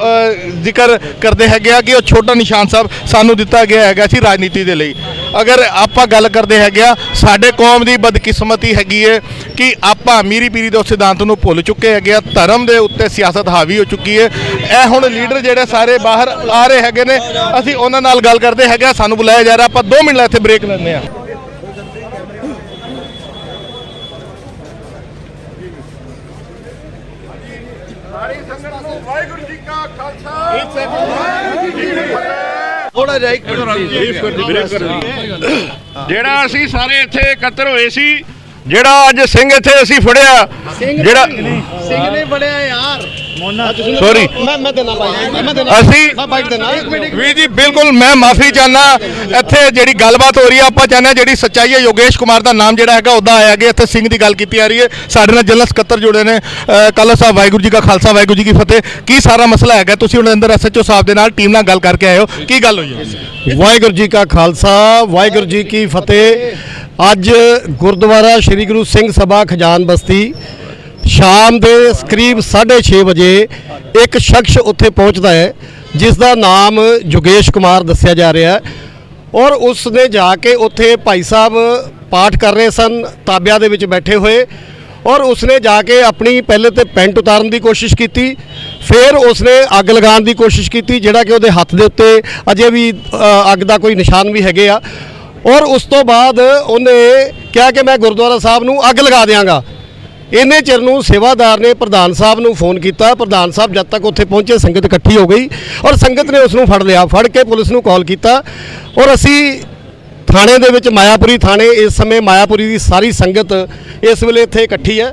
ਜ਼ਿਕਰ ਕਰਦੇ ਹੈਗੇ ਆ ਕਿ ਉਹ ਛੋਟਾ ਨਿਸ਼ਾਨ ਸਾਹਿਬ ਸਾਨੂੰ ਦਿੱਤਾ ਗਿਆ ਹੈਗਾ ਸੀ ਰਾਜਨੀਤੀ ਦੇ ਲਈ। ਅਗਰ ਆਪਾਂ ਗੱਲ ਕਰਦੇ ਹੈਗੇ ਆ, ਸਾਡੇ ਕੌਮ ਦੀ ਬਦਕਿਸਮਤੀ ਹੈਗੀ ਹੈ ਕਿ ਆਪਾਂ ਮੀਰੀ ਪੀਰੀ ਦੇ ਸਿਧਾਂਤ ਨੂੰ ਭੁੱਲ ਚੁੱਕੇ ਹੈਗੇ ਆ, ਧਰਮ ਦੇ ਉੱਤੇ ਸਿਆਸਤ ਹਾਵੀ ਹੋ ਚੁੱਕੀ ਹੈ। ਇਹ ਹੁਣ ਲੀਡਰ ਜਿਹੜੇ ਸਾਰੇ ਬਾਹਰ ਆ ਰਹੇ ਹੈਗੇ ਨੇ, ਅਸੀਂ ਉਹਨਾਂ ਨਾਲ ਗੱਲ ਕਰਦੇ ਹੈਗੇ। ਸਾਨੂੰ ਬੁਲਾਇਆ ਜਾ ਰਿਹਾ, ਆਪਾਂ 2 ਮਿੰਟ ਇੱਥੇ ਬ੍ਰੇਕ ਲੈਂਦੇ ਆ। ਵਾਹਿਗੁਰੂ ਜੀ ਕਾ ਖਾਲਸਾ, ਥੋੜਾ ਜਿਹਾ ਜਿਹੜਾ ਅਸੀਂ ਸਾਰੇ ਇੱਥੇ ਇਕੱਤਰ ਹੋਏ ਸੀ, ਜਿਹੜਾ ਅੱਜ ਸਿੰਘ ਇੱਥੇ ਅਸੀਂ ਫੜਿਆ, ਜਿਹੜਾ ਸਿੰਘ ਨੇ ਫੜਿਆ ਯਾਰ, ਸੌਰੀ ਮੈਂ ਦੇਣਾ ਬਾਈਟ ਅਸੀਂ ਬਾਈਟ ਦੇਣਾ ਵੀਰ ਜੀ ਬਿਲਕੁਲ ਮੈਂ ਮਾਫੀ ਚਾਹਨਾ। ਇੱਥੇ ਜਿਹੜੀ ਗੱਲਬਾਤ ਹੋ ਰਹੀ ਹੈ ਆਪਾਂ ਚਾਹੁੰਦੇ ਹਾਂ ਜਿਹੜੀ ਸੱਚਾਈ ਹੈ ਯੋਗੇਸ਼ ਕੁਮਾਰ ਦਾ ਨਾਮ ਜਿਹੜਾ ਹੈਗਾ ਉਹਦਾ ਆਇਆ ਗਿਆ। ਇੱਥੇ ਸਿੰਘ ਦੀ ਗੱਲ ਕੀਤੀ ਆ ਰਹੀ ਹੈ। ਸਾਡੇ ਨਾਲ ਜਨਰਲ ਸਕੱਤਰ ਜੁੜੇ ਨੇ। ਕਾਲਾ ਸਾਹਿਬ ਵਾਹਿਗੁਰੂ ਜੀ ਕਾ ਖਾਲਸਾ ਵਾਹਿਗੁਰੂ ਜੀ ਕੀ ਫਤਿਹ। ਕੀ ਸਾਰਾ ਮਸਲਾ ਹੈਗਾ? ਤੁਸੀਂ ਹੁਣ ਅੰਦਰ ਐਸਐਚਓ ਸਾਹਿਬ ਦੇ ਨਾਲ ਟੀਮ ਨਾਲ ਗੱਲ ਕਰਕੇ ਆਏ ਹੋ, ਕੀ ਗੱਲ ਹੋਈ ਹੈ? ਵਾਹਿਗੁਰੂ ਜੀ ਕਾ ਖਾਲਸਾ ਵਾਹਿਗੁਰੂ ਜੀ ਕੀ ਫਤਿਹ। ਅੱਜ ਗੁਰਦੁਆਰਾ ਸ੍ਰੀ ਗੁਰੂ ਸਿੰਘ ਸਭਾ ਖਜਾਨ ਬਸਤੀ ਸ਼ਾਮ ਦੇ ਕਰੀਬ 6:30 ਵਜੇ ਇੱਕ ਸ਼ਖਸ ਉੱਥੇ ਪਹੁੰਚਦਾ ਹੈ ਜਿਸ ਦਾ ਨਾਮ ਯੋਗੇਸ਼ ਕੁਮਾਰ ਦੱਸਿਆ ਜਾ ਰਿਹਾ ਹੈ ਔਰ ਉਸ ਨੇ ਜਾ ਕੇ ਉੱਥੇ ਭਾਈ ਸਾਹਿਬ ਪਾਠ ਕਰ ਰਹੇ ਸਨ ਤਾਬਿਆਂ ਦੇ ਵਿੱਚ ਬੈਠੇ ਹੋਏ ਔਰ ਉਸਨੇ ਜਾ ਕੇ ਆਪਣੀ ਪਹਿਲੇ ਤੇ ਪੈਂਟ ਉਤਾਰਨ ਦੀ ਕੋਸ਼ਿਸ਼ ਕੀਤੀ, ਫਿਰ ਉਸਨੇ ਅੱਗ ਲਗਾਉਣ ਦੀ ਕੋਸ਼ਿਸ਼ ਕੀਤੀ ਜਿਹੜਾ ਕਿ ਉਹਦੇ ਹੱਥ ਦੇ ਉੱਤੇ ਅਜੇ ਵੀ ਅੱਗ ਦਾ ਕੋਈ ਨਿਸ਼ਾਨ ਵੀ ਹੈਗੇ ਆ ਔਰ ਉਸ ਤੋਂ ਬਾਅਦ ਉਹਨੇ ਕਿਹਾ ਕਿ ਮੈਂ ਗੁਰਦੁਆਰਾ ਸਾਹਿਬ ਨੂੰ ਅੱਗ ਲਗਾ ਦਿਆਂਗਾ। ਇੰਨੇ ਚਿਰ ਨੂੰ ਸੇਵਾਦਾਰ ਨੇ ਪ੍ਰਧਾਨ ਸਾਹਿਬ ਨੂੰ ਫੋਨ ਕੀਤਾ। ਪ੍ਰਧਾਨ ਸਾਹਿਬ ਜਦ ਤੱਕ ਉੱਥੇ ਪਹੁੰਚੇ ਸੰਗਤ ਇਕੱਠੀ ਹੋ ਗਈ ਔਰ ਸੰਗਤ ਨੇ ਉਸ ਨੂੰ ਫੜ ਲਿਆ। ਫੜ ਕੇ ਪੁਲਿਸ ਨੂੰ ਕਾਲ ਕੀਤਾ ਔਰ ਅਸੀਂ ਥਾਣੇ ਦੇ ਵਿੱਚ ਮਾਇਆਪੁਰੀ ਥਾਣੇ ਇਸ ਸਮੇਂ ਮਾਇਆਪੁਰੀ ਦੀ ਸਾਰੀ ਸੰਗਤ ਇਸ ਵੇਲੇ ਇੱਥੇ ਇਕੱਠੀ ਹੈ।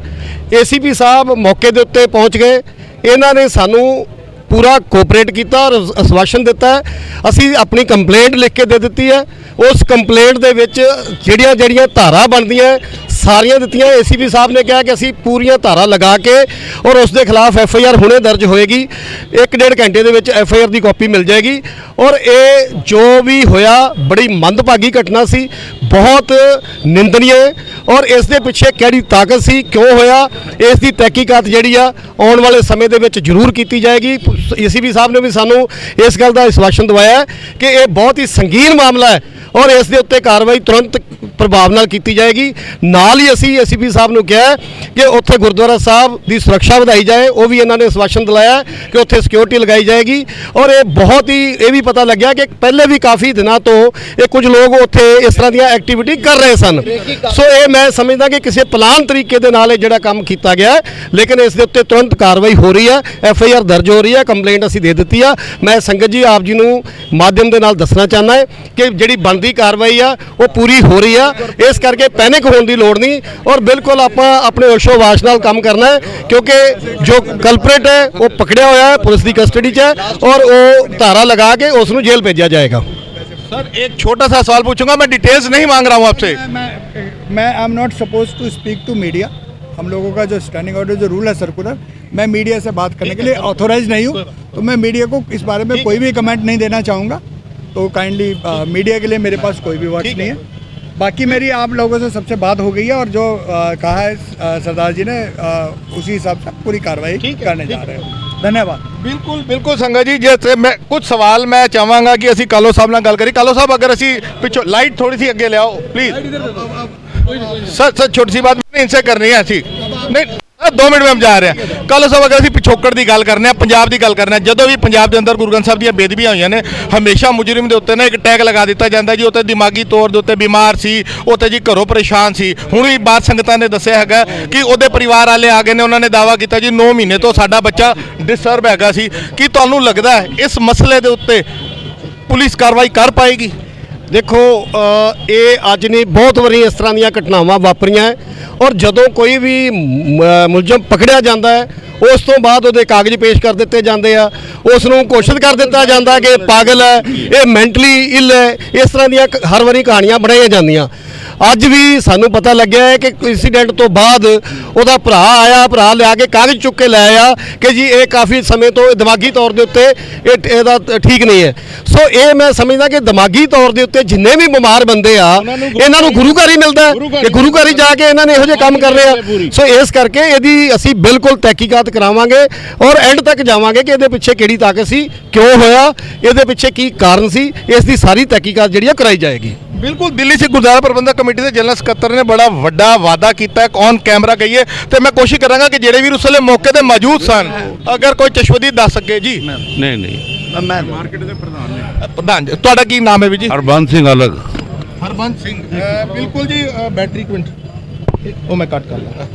ਏਸੀਪੀ ਸਾਹਿਬ ਮੌਕੇ ਦੇ ਉੱਤੇ ਪਹੁੰਚ ਗਏ। ਇਹਨਾਂ ਨੇ ਸਾਨੂੰ ਪੂਰਾ ਕੋਆਪਰੇਟ ਕੀਤਾ ਔਰ ਆਸ਼ਵਾਸਨ ਦਿੱਤਾ। ਅਸੀਂ ਆਪਣੀ ਕੰਪਲੇਂਟ ਲਿਖ ਕੇ ਦੇ ਦਿੱਤੀ ਹੈ। ਉਸ ਕੰਪਲੇਂਟ ਦੇ ਵਿੱਚ ਜਿਹੜੀਆਂ ਧਾਰਾ ਬਣਦੀਆਂ ਸਾਰੀਆਂ ਦਿੱਤੀਆਂ। ਏਸੀਪੀ ਸਾਹਿਬ ਨੇ ਕਿਹਾ ਕਿ ਅਸੀਂ ਪੂਰੀਆਂ ਧਾਰਾ ਲਗਾ ਕੇ ਔਰ ਉਸ ਦੇ ਖਿਲਾਫ ਐਫਆਈਆਰ ਹੁਣੇ ਦਰਜ ਹੋਏਗੀ। 1-1.5 ਘੰਟੇ ਦੇ ਵਿੱਚ ਐਫਆਈਆਰ ਦੀ ਕਾਪੀ ਮਿਲ ਜਾਏਗੀ ਔਰ ਇਹ ਜੋ ਵੀ ਹੋਇਆ ਬੜੀ ਮੰਦਭਾਗੀ ਘਟਨਾ ਸੀ, ਬਹੁਤ ਨਿੰਦਨੀय ਔਰ ਇਸ ਦੇ ਪਿੱਛੇ ਕਿਹੜੀ ਤਾਕਤ ਸੀ, ਕਿਉਂ ਹੋਇਆ, ਇਸ ਦੀ ਤਹਿਕੀਕਾਤ ਜਿਹੜੀ ਆ ਆਉਣ ਵਾਲੇ ਸਮੇਂ ਦੇ ਵਿੱਚ ਜ਼ਰੂਰ ਕੀਤੀ ਜਾਏਗੀ। ਏਸੀਪੀ ਸਾਹਿਬ ਨੇ ਵੀ ਸਾਨੂੰ ਇਸ ਗੱਲ ਦਾ ਆਸ਼ਵਾਸਨ ਦਵਾਇਆ ਕਿ ਇਹ ਬਹੁਤ ਹੀ ਸੰਗੀਨ ਮਾਮਲਾ ਹੈ ਔਰ ਇਸ ਦੇ ਉੱਤੇ ਕਾਰਵਾਈ ਤੁਰੰਤ ਪ੍ਰਭਾਵ ਨਾਲ ਕੀਤੀ ਜਾਏਗੀ। ਨਾਲ ਹੀ ਅਸੀਂ ਏਸੀਪੀ ਸਾਹਿਬ ਨੂੰ ਕਿਹਾ ਕਿ ਉੱਥੇ ਗੁਰਦੁਆਰਾ ਸਾਹਿਬ ਦੀ ਸੁਰੱਖਿਆ ਵਧਾਈ ਜਾਏ। ਉਹ ਵੀ ਇਹਨਾਂ ਨੇ ਆਸ਼ਵਾਸਨ ਦਿਲਾਇਆ ਕਿ ਉੱਥੇ ਸਿਕਿਉਰਿਟੀ ਲਗਾਈ ਜਾਏਗੀ ਔਰ ਇਹ ਵੀ ਪਤਾ ਲੱਗਿਆ ਕਿ ਪਹਿਲੇ ਵੀ ਕਾਫੀ ਦਿਨਾਂ ਤੋਂ ਇਹ ਕੁਝ ਲੋਕ ਉੱਥੇ ਇਸ ਤਰ੍ਹਾਂ ਦੀਆਂ ਐਕਟੀਵਿਟੀ ਕਰ ਰਹੇ ਸਨ। ਸੋ ਇਹ ਮੈਂ ਸਮਝਦਾ ਕਿ ਕਿਸੇ ਪਲਾਨ ਤਰੀਕੇ ਦੇ ਨਾਲ ਇਹ ਜਿਹੜਾ ਕੰਮ ਕੀਤਾ ਗਿਆ, ਲੇਕਿਨ ਇਸ ਦੇ ਉੱਤੇ ਤੁਰੰਤ ਕਾਰਵਾਈ ਹੋ ਰਹੀ ਹੈ। ਐਫਆਈਆਰ ਦਰਜ ਹੋ ਰਹੀ ਹੈ, ਕੰਪਲੇਂਟ ਅਸੀਂ ਦੇ ਦਿੱਤੀ ਆ। ਮੈਂ ਸੰਗਤ ਜੀ ਆਪ ਜੀ ਨੂੰ ਮਾਧਿਅਮ ਦੇ ਨਾਲ ਦੱਸਣਾ ਚਾਹੁੰਦਾ ਹੈ ਕਿ ਜਿਹੜੀ ਬਣਦੀ ਕਾਰਵਾਈ ਆ ਉਹ ਪੂਰੀ ਹੋ ਰਹੀ ਆ। ਇਸ ਕਰਕੇ ਪੈਨਿਕ ਹੋਣ ਦੀ ਲੋੜ ਨਹੀਂ ਔਰ ਬਿਲਕੁਲ ਆਪਾਂ ਆਪਣੇ ਹੋਸ਼ੋ-ਹਵਾਸ ਨਾਲ ਕੰਮ ਕਰਨਾ ਹੈ ਕਿਉਂਕਿ ਜੋ ਕਲਪਰੇਟ ਹੈ ਉਹ ਪਕੜਿਆ ਹੋਇਆ ਹੈ, ਪੁਲਿਸ ਦੀ ਕਸਟਡੀ 'ਚ ਹੈ ਔਰ ਉਹ ਧਾਰਾ ਲਗਾ ਕੇ ਉਸ ਨੂੰ ਜੇਲ੍ਹ ਭੇਜਿਆ ਜਾएगा। सर एक छोटा सा सवाल पूछूंगा, मैं डिटेल्स नहीं मांग रहा हूं आपसे। मैं I am not suppose to speak to media. हम लोगों का जो स्टैंडिंग ऑर्डर जो रूल है सर्कुलर, मैं मीडिया से बात करने के लिए ऑथोराइज नहीं हूँ, तो मैं मीडिया को इस बारे में कोई भी कमेंट नहीं देना चाहूँगा। तो काइंडली मीडिया के लिए मेरे पास कोई भी वर्ड्स नहीं है। बाकी मेरी आप लोगों से सबसे बात हो गई है और जो कहा है सरदार जी ने उसी हिसाब से पूरी कार्रवाई करने जा रहे हैं। धन्यवाद। बिल्कुल बिल्कुल संगत जी, जैसे मैं कुछ सवाल मैं चाहांगा कि ਅਸੀਂ ਕਾਲੋ ਸਾਹਿਬ ਨਾਲ ਗੱਲ ਕਰੀ। ਕਾਲੋ ਸਾਹਿਬ अगर ਅਸੀਂ ਪਿੱਛੋਂ लाइट थोड़ी सी अगे ले आओ प्लीज। सर छोटी सी बात मैंने इनसे करनी है ऐसी नहीं 2 मिनट में हम जा रहे हैं। ਕਾਲੋ ਸਾਹਿਬ अगर ਅਸੀਂ ਪਿਛੋਕੜ ਦੀ ਗੱਲ ਕਰਨੇ ਆ, ਪੰਜਾਬ ਦੀ ਗੱਲ ਕਰਨੇ ਆ, ਜਦੋਂ ਵੀ ਪੰਜਾਬ ਦੇ ਅੰਦਰ ਗੁਰੂ ਗ੍ਰੰਥ ਸਾਹਿਬ ਦੀਆਂ ਬੇਦਬੀਆਂ ਹੋਈਆਂ ਨੇ ਹਮੇਸ਼ਾ ਮੁਜਰਮ ਦੇ ਉੱਤੇ ਨਾ ਇੱਕ ਟੈਗ ਲਗਾ ਦਿੱਤਾ ਜਾਂਦਾ ਜੀ ਉੱਤੇ ਦਿਮਾਗੀ ਤੌਰ ਦੇ ਉੱਤੇ ਬਿਮਾਰ ਸੀ, ਉੱਤੇ ਜੀ ਘਰੋਂ ਪਰੇਸ਼ਾਨ ਸੀ। ਹੁਣ ਵੀ ਬਾਤ ਸੰਗਤਾਂ ਨੇ ਦੱਸਿਆ ਹੈਗਾ ਕਿ ਉਹਦੇ ਪਰਿਵਾਰ ਵਾਲੇ ਆ ਗਏ ਨੇ, ਉਹਨਾਂ ਨੇ ਦਾਅਵਾ ਕੀਤਾ ਜੀ 9 ਮਹੀਨੇ ਤੋਂ ਸਾਡਾ ਬੱਚਾ ਡਿਸਟਰਬ ਹੈਗਾ ਸੀ। ਕੀ ਤੁਹਾਨੂੰ ਲੱਗਦਾ ਹੈ ਇਸ ਮਸਲੇ ਦੇ ਉੱਤੇ ਪੁਲਿਸ ਕਾਰਵਾਈ ਕਰ ਪਾਏਗੀ? ਦੇਖੋ ਇਹ ਅੱਜ ਨਹੀਂ ਬਹੁਤ ਵਾਰੀ ਇਸ ਤਰ੍ਹਾਂ ਦੀਆਂ ਘਟਨਾਵਾਂ ਵਾਪਰੀਆਂ ਔਰ ਜਦੋਂ ਕੋਈ ਵੀ ਮੁਲਜ਼ਮ ਪਕੜਿਆ ਜਾਂਦਾ ਹੈ ਉਸ ਤੋਂ ਬਾਅਦ ਉਹਦੇ ਕਾਗਜ਼ ਪੇਸ਼ ਕਰ ਦਿੱਤੇ ਜਾਂਦੇ ਆ, ਉਸ ਨੂੰ ਘੋਸ਼ਿਤ ਕਰ ਦਿੱਤਾ ਜਾਂਦਾ ਕਿ ਪਾਗਲ ਹੈ, ਇਹ ਮੈਂਟਲੀ ਇਲ ਹੈ। ਇਸ ਤਰ੍ਹਾਂ ਦੀਆਂ ਹਰ ਵਾਰੀ ਕਹਾਣੀਆਂ ਬਣਾਈਆਂ ਜਾਂਦੀਆਂ। ਅੱਜ ਵੀ ਸਾਨੂੰ ਪਤਾ ਲੱਗਿਆ ਹੈ ਕਿ ਇੰਸੀਡੈਂਟ ਤੋਂ ਬਾਅਦ ਉਹਦਾ ਭਰਾ ਆਇਆ, ਭਰਾ ਲਿਆ ਕੇ ਕਾਗਜ਼ ਚੁੱਕ ਕੇ ਲੈ ਆਇਆ ਕਿ ਜੀ ਇਹ ਕਾਫੀ ਸਮੇਂ ਤੋਂ ਦਿਮਾਗੀ ਤੌਰ ਦੇ ਉੱਤੇ ਇਹਦਾ ਠੀਕ ਨਹੀਂ ਹੈ। ਸੋ ਇਹ ਮੈਂ ਸਮਝਦਾ ਕਿ ਦਿਮਾਗੀ ਤੌਰ ਦੇ ਉੱਤੇ ਜਿੰਨੇ ਵੀ ਬਿਮਾਰ ਬੰਦੇ ਆ ਇਹਨਾਂ ਨੂੰ ਗੁਰੂ ਘਰ ਹੀ ਮਿਲਦਾ ਕਿ ਗੁਰੂ ਘਰ ਹੀ ਜਾ ਕੇ ਇਹਨਾਂ ਨੇ ਇਹੋ ਜਿਹੇ ਕੰਮ ਕਰਨੇ ਆ। ਸੋ ਇਸ ਕਰਕੇ ਇਹਦੀ ਅਸੀਂ ਬਿਲਕੁਲ ਤਹਿਕੀਕਾਤ ਕਰਾਵਾਂਗੇ ਔਰ ਐਂਡ ਤੱਕ ਜਾਵਾਂਗੇ ਕਿ ਇਹਦੇ ਪਿੱਛੇ ਕਿਹੜੀ ਤਾਕਤ ਸੀ, ਕਿਉਂ ਹੋਇਆ, ਇਹਦੇ ਪਿੱਛੇ ਕੀ ਕਾਰਨ ਸੀ, ਇਸ ਦੀ ਸਾਰੀ ਤਹਿਕੀਕਾਤ ਜਿਹੜੀ ਆ ਕਰਾਈ ਜਾਏਗੀ। ਬਿਲਕੁਲ ਦਿੱਲੀ ਸਿੱਖ ਗੁਰਦੁਆਰਾ ਪ੍ਰਬੰਧਕ ਕਮੇਟੀ ਦੇ ਜਨਰਲ ਸਕੱਤਰ ਨੇ ਬੜਾ ਵੱਡਾ ਵਾਅਦਾ ਕੀਤਾ ਹੈ ਔਨ ਕੈਮਰਾ ਕਹੀਏ, ਤੇ ਮੈਂ ਕੋਸ਼ਿਸ਼ ਕਰਾਂਗਾ ਕਿ ਜਿਹੜੇ ਵੀ ਉਸ ਵੇਲੇ ਮੌਕੇ ਤੇ ਮੌਜੂਦ ਸਨ ਅਗਰ ਕੋਈ ਚਸ਼ਵਦੀ ਦੱਸ ਸਕੇ ਜੀ। ਨਹੀਂ ਮੈਂ ਮਾਰਕੀਟ ਦੇ ਪ੍ਰਧਾਨ ਜੀ, ਤੁਹਾਡਾ ਕੀ ਨਾਮ ਹੈ ਵੀ ਜੀ? ਹਰਬੰਸ ਸਿੰਘ ਅਲਗ। ਹਰਬੰਸ ਸਿੰਘ ਬਿਲਕੁਲ ਜੀ। ਬੈਟਰੀ ਕੁਇੰਟ ਉਹ ਮੈਂ ਕੱਟ ਕਰ ਲਾਂਗਾ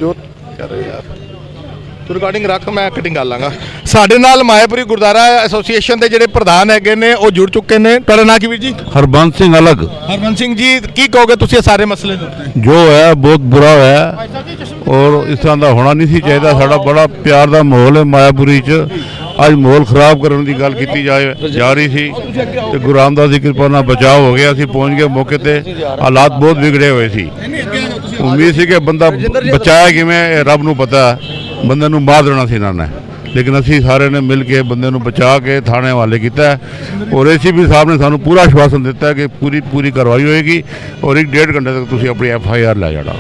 ਜੋ ਕਰ ਰਿਹਾ ਯਾਰ ਤੂੰ ਰਿਕਾਰਡਿੰਗ ਰੱਖ, ਮੈਂ ਕਟਿੰਗ ਕਰ ਲਾਂਗਾ। ਸਾਡੇ ਨਾਲ ਮਾਇਆਪੁਰੀ ਗੁਰਦੁਆਰਾ ਐਸੋਸੀਏਸ਼ਨ ਦੇ ਜਿਹੜੇ ਪ੍ਰਧਾਨ ਹੈਗੇ ਨੇ ਉਹ ਜੁੜ ਚੁੱਕੇ ਨੇ। ਤੁਹਾਡਾ ਨਾਂ ਕੀ ਵੀਰ ਜੀ? ਹਰਬੰਸ ਸਿੰਘ ਅਲੱਗ। ਹਰਮਨ ਸਿੰਘ ਜੀ, ਕੀ ਕਹੋਗੇ ਤੁਸੀਂ ਇਹ ਸਾਰੇ ਮਸਲੇ ਦੇ ਉੱਤੇ? ਜੋ ਹੈ ਬਹੁਤ ਬੁਰਾ ਹੋਇਆ ਔਰ ਇਸ ਤਰ੍ਹਾਂ ਦਾ ਹੋਣਾ ਨਹੀਂ ਸੀ ਚਾਹੀਦਾ। ਸਾਡਾ ਬੜਾ ਪਿਆਰ ਦਾ ਮਾਹੌਲ ਹੈ ਮਾਇਆਪੁਰੀ 'ਚ, ਅੱਜ ਮਾਹੌਲ ਖਰਾਬ ਕਰਨ ਦੀ ਗੱਲ ਕੀਤੀ ਜਾ ਰਹੀ ਸੀ ਤੇ ਗੁਰੂ ਰਾਮਦਾਸ ਦੀ ਕਿਰਪਾ ਨਾਲ ਬਚਾਅ ਹੋ ਗਿਆ। ਅਸੀਂ ਪਹੁੰਚ ਗਏ ਮੌਕੇ ਤੇ, ਹਾਲਾਤ ਬਹੁਤ ਵਿਗੜੇ ਹੋਏ ਸੀ। ਉਮੀਦ ਸੀ ਕਿ ਬੰਦਾ ਬਚਾਇਆ ਕਿਵੇਂ, ਇਹ ਰੱਬ ਨੂੰ ਪਤਾ ਹੈ। ਬੰਦੇ ਨੂੰ ਮਾਰ ਦੇਣਾ ਸੀ ਇਹਨਾਂ ਨੇ, ਲੇਕਿਨ ਅਸੀਂ ਸਾਰਿਆਂ ਨੇ ਮਿਲ ਕੇ ਬੰਦੇ ਨੂੰ ਬਚਾ ਕੇ ਥਾਣੇ ਹਵਾਲੇ ਕੀਤਾ ਔਰ ACP ਸਾਹਿਬ ਨੇ ਸਾਨੂੰ ਪੂਰਾ ਆਸ਼ਵਾਸਨ ਦਿੱਤਾ ਕਿ ਪੂਰੀ ਕਾਰਵਾਈ ਹੋਏਗੀ ਔਰ 1.5 ਘੰਟੇ ਤੱਕ ਤੁਸੀਂ ਆਪਣੀ FIR ਲੈ ਜਾਣਾ।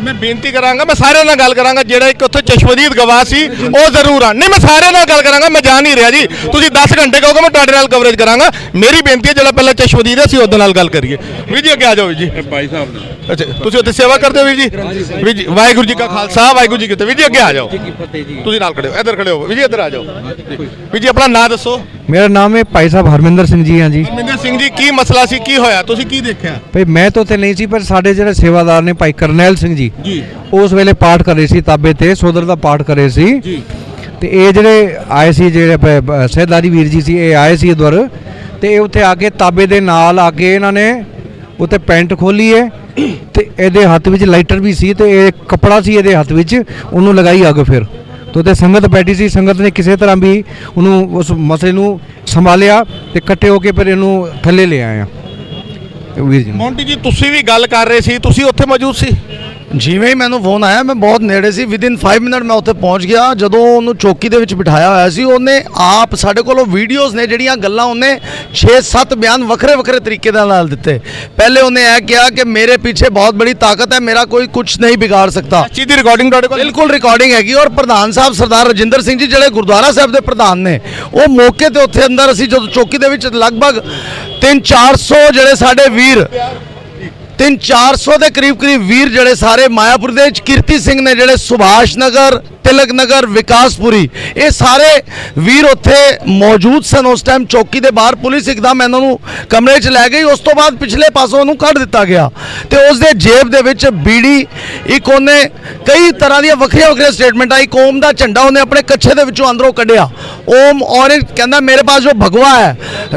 ਮੈਂ ਬੇਨਤੀ ਕਰਾਂਗਾ, ਮੈਂ ਸਾਰਿਆਂ ਨਾਲ ਗੱਲ ਕਰਾਂਗਾ, ਜਿਹੜਾ ਇੱਕ ਉੱਥੇ ਚਸ਼ਮਦੀਦ ਗਵਾਹ ਸੀ ਉਹ ਜ਼ਰੂਰ ਆ। ਨਹੀਂ, ਮੈਂ ਸਾਰਿਆਂ ਨਾਲ ਗੱਲ ਕਰਾਂਗਾ, ਮੈਂ ਜਾ ਨਹੀਂ ਰਿਹਾ ਜੀ। ਤੁਸੀਂ 10 ਘੰਟੇ ਕਹੋਗੇ ਮੈਂ ਤੁਹਾਡੇ ਨਾਲ ਕਵਰੇਜ ਕਰਾਂਗਾ। ਮੇਰੀ ਬੇਨਤੀ ਹੈ ਜਿਹੜਾ ਪਹਿਲਾਂ ਚਸ਼ਮਦੀਦ ਹੈ ਅਸੀਂ ਉਹਦੇ ਨਾਲ ਗੱਲ ਕਰੀਏ। ਵੀਰ ਜੀ ਅੱਗੇ ਆ ਜਾਓ ਵੀਰ ਜੀ। ਭਾਈ ਸਾਹਿਬ ਨੇ ਅੱਛਾ, ਤੁਸੀਂ ਉੱਥੇ ਸੇਵਾ ਕਰਦੇ ਹੋ ਵੀਰ ਜੀ? ਵੀਰ ਜੀ ਵਾਹਿਗੁਰੂ ਜੀ ਕਾ ਖਾਲਸਾ ਵਾਹਿਗੁਰੂ ਜੀ ਕੀ ਫਤਿਹ। ਵੀਰ ਜੀ ਅੱਗੇ ਆ ਜਾਓ, ਤੁਸੀਂ ਨਾਲ ਖੜੇ ਹੋ, ਇੱਧਰ ਖੜੇ ਹੋ ਵੀਰ ਜੀ, ਇੱਧਰ ਆ ਜਾਓ। ਵੀਰ ਜੀ ਆਪਣਾ ਨਾਂ ਦੱਸੋ। मेरा नाम है भाई साहब हरमिंदर सिंह जी। हाँ जी ਹਰਮਿੰਦਰ ਸਿੰਘ ਜੀ, ਕੀ ਮਸਲਾ ਸੀ, ਕੀ ਹੋਇਆ, ਤੁਸੀਂ ਕੀ ਦੇਖਿਆ? भाई मैं तो उत्थे नहीं सी, पर साडे ਜਿਹੜੇ ਸੇਵਾਦਾਰ ਨੇ ਭਾਈ ਕਰਨੈਲ ਸਿੰਘ ਜੀ ਜੀ ਉਸ ਵੇਲੇ ਪਾਠ ਕਰ ਰਹੇ ਸੀ, ਤਾਬੇ ਤੇ ਸੋਦਰ ਦਾ ਪਾਠ ਕਰ ਰਹੇ ਸੀ। ਜੀ ਤੇ ਇਹ ਜਿਹੜੇ ਆਏ ਸੀ, ਜਿਹੜੇ ਸਹਿਦਾਰੀ ਵੀਰ ਜੀ ਸੀ, ਇਹ ਆਏ ਸੀ ਉਧਰ ਤੇ ਇਹ ਉੱਥੇ ਆ ਕੇ ਤਾਬੇ ਦੇ ਨਾਲ ਆ ਕੇ ਇਹਨਾਂ ਨੇ ਉੱਥੇ ਪੈਂਟ ਖੋਲੀ ਹੈ ਤੇ ਇਹਦੇ ਹੱਥ ਵਿੱਚ ਲਾਈਟਰ ਵੀ ਸੀ ਤੇ ਇਹ ਕੱਪੜਾ ਸੀ ਇਹਦੇ ਹੱਥ ਵਿੱਚ, ਉਹਨੂੰ ਲਗਾਈ ਅੱਗ। ਫਿਰ तो ते संगत बैठी सी, संगत ने किसी तरह भी उन्होंने उस मसले नूं संभालिया ते इकट्ठे होके फिर इनू थल्ले ले आए वीर जी। ਮੌਂਟੀ ਜੀ, ਤੁਸੀਂ ਵੀ ਗੱਲ ਕਰ ਰਹੇ ਸੀ, ਤੁਸੀਂ ਉੱਥੇ ਮੌਜੂਦ ਸੀ? ਜਿਵੇਂ ਹੀ ਮੈਨੂੰ ਫੋਨ ਆਇਆ ਮੈਂ ਬਹੁਤ ਨੇੜੇ ਸੀ, ਵਿਦਿਨ 5 ਮਿੰਟ ਮੈਂ ਉੱਥੇ ਪਹੁੰਚ ਗਿਆ। ਜਦੋਂ ਉਹਨੂੰ ਚੌਕੀ ਦੇ ਵਿੱਚ ਬਿਠਾਇਆ ਹੋਇਆ ਸੀ, ਉਹਨੇ ਆਪ ਸਾਡੇ ਕੋਲੋਂ ਵੀਡੀਓਜ਼ ਨੇ ਜਿਹੜੀਆਂ ਗੱਲਾਂ, ਉਹਨੇ 6-7 ਬਿਆਨ ਵੱਖਰੇ ਤਰੀਕੇ ਦੇ ਨਾਲ ਦਿੱਤੇ। ਪਹਿਲੇ ਉਹਨੇ ਇਹ ਕਿਹਾ ਕਿ ਮੇਰੇ ਪਿੱਛੇ ਬਹੁਤ ਬੜੀ ਤਾਕਤ ਹੈ, ਮੇਰਾ ਕੋਈ ਕੁਝ ਨਹੀਂ ਵਿਗਾੜ ਸਕਦਾ। ਇਸ ਚੀਜ਼ ਦੀ ਰਿਕਾਰਡਿੰਗ ਤੁਹਾਡੇ ਕੋਲ? ਬਿਲਕੁਲ ਰਿਕਾਰਡਿੰਗ ਹੈਗੀ। ਔਰ ਪ੍ਰਧਾਨ ਸਾਹਿਬ ਸਰਦਾਰ ਰਜਿੰਦਰ ਸਿੰਘ ਜੀ ਜਿਹੜੇ ਗੁਰਦੁਆਰਾ ਸਾਹਿਬ ਦੇ ਪ੍ਰਧਾਨ ਨੇ, ਉਹ ਮੌਕੇ ਤੇ ਉੱਥੇ ਅੰਦਰ ਅਸੀਂ ਜਦੋਂ ਚੌਕੀ ਦੇ ਵਿੱਚ ਲਗਭਗ 300-400 ਜਿਹੜੇ ਸਾਡੇ ਵੀਰ 300-400 ਦੇ ਕਰੀਬ ਵੀਰ ਜਿਹੜੇ ਸਾਰੇ ਮਾਇਆਪੁਰ ਦੇ ਵਿੱਚ, ਕੀਰਤੀ ਸਿੰਘ ਨੇ ਜਿਹੜੇ ਸੁਭਾਸ਼ ਨਗਰ, ਤਿਲਕ ਨਗਰ, ਵਿਕਾਸਪੁਰੀ, ਇਹ ਸਾਰੇ ਵੀਰ ਉੱਥੇ ਮੌਜੂਦ ਸਨ ਉਸ ਟਾਈਮ ਚੌਕੀ ਦੇ ਬਾਹਰ। ਪੁਲਿਸ ਇੱਕਦਮ ਇਹਨਾਂ ਨੂੰ ਕਮਰੇ 'ਚ ਲੈ ਗਈ। ਉਸ ਤੋਂ ਬਾਅਦ ਪਿਛਲੇ ਪਾਸੋਂ ਉਹਨੂੰ ਕੱਢ ਦਿੱਤਾ ਗਿਆ ਤੇ ਉਸ ਦੇ ਜੇਬ ਦੇ ਵਿੱਚ ਬੀੜੀ, ਇੱਕ ਉਹਨੇ ਕਈ ਤਰ੍ਹਾਂ ਦੀਆਂ ਵੱਖਰੀਆਂ ਸਟੇਟਮੈਂਟਾਂ, ਇੱਕ ਓਮ ਦਾ ਝੰਡਾ ਉਹਨੇ ਆਪਣੇ ਕੱਛੇ ਦੇ ਵਿੱਚੋਂ ਅੰਦਰੋਂ ਕੱਢਿਆ। ओम और कहना मेरे पास जो भगवा है,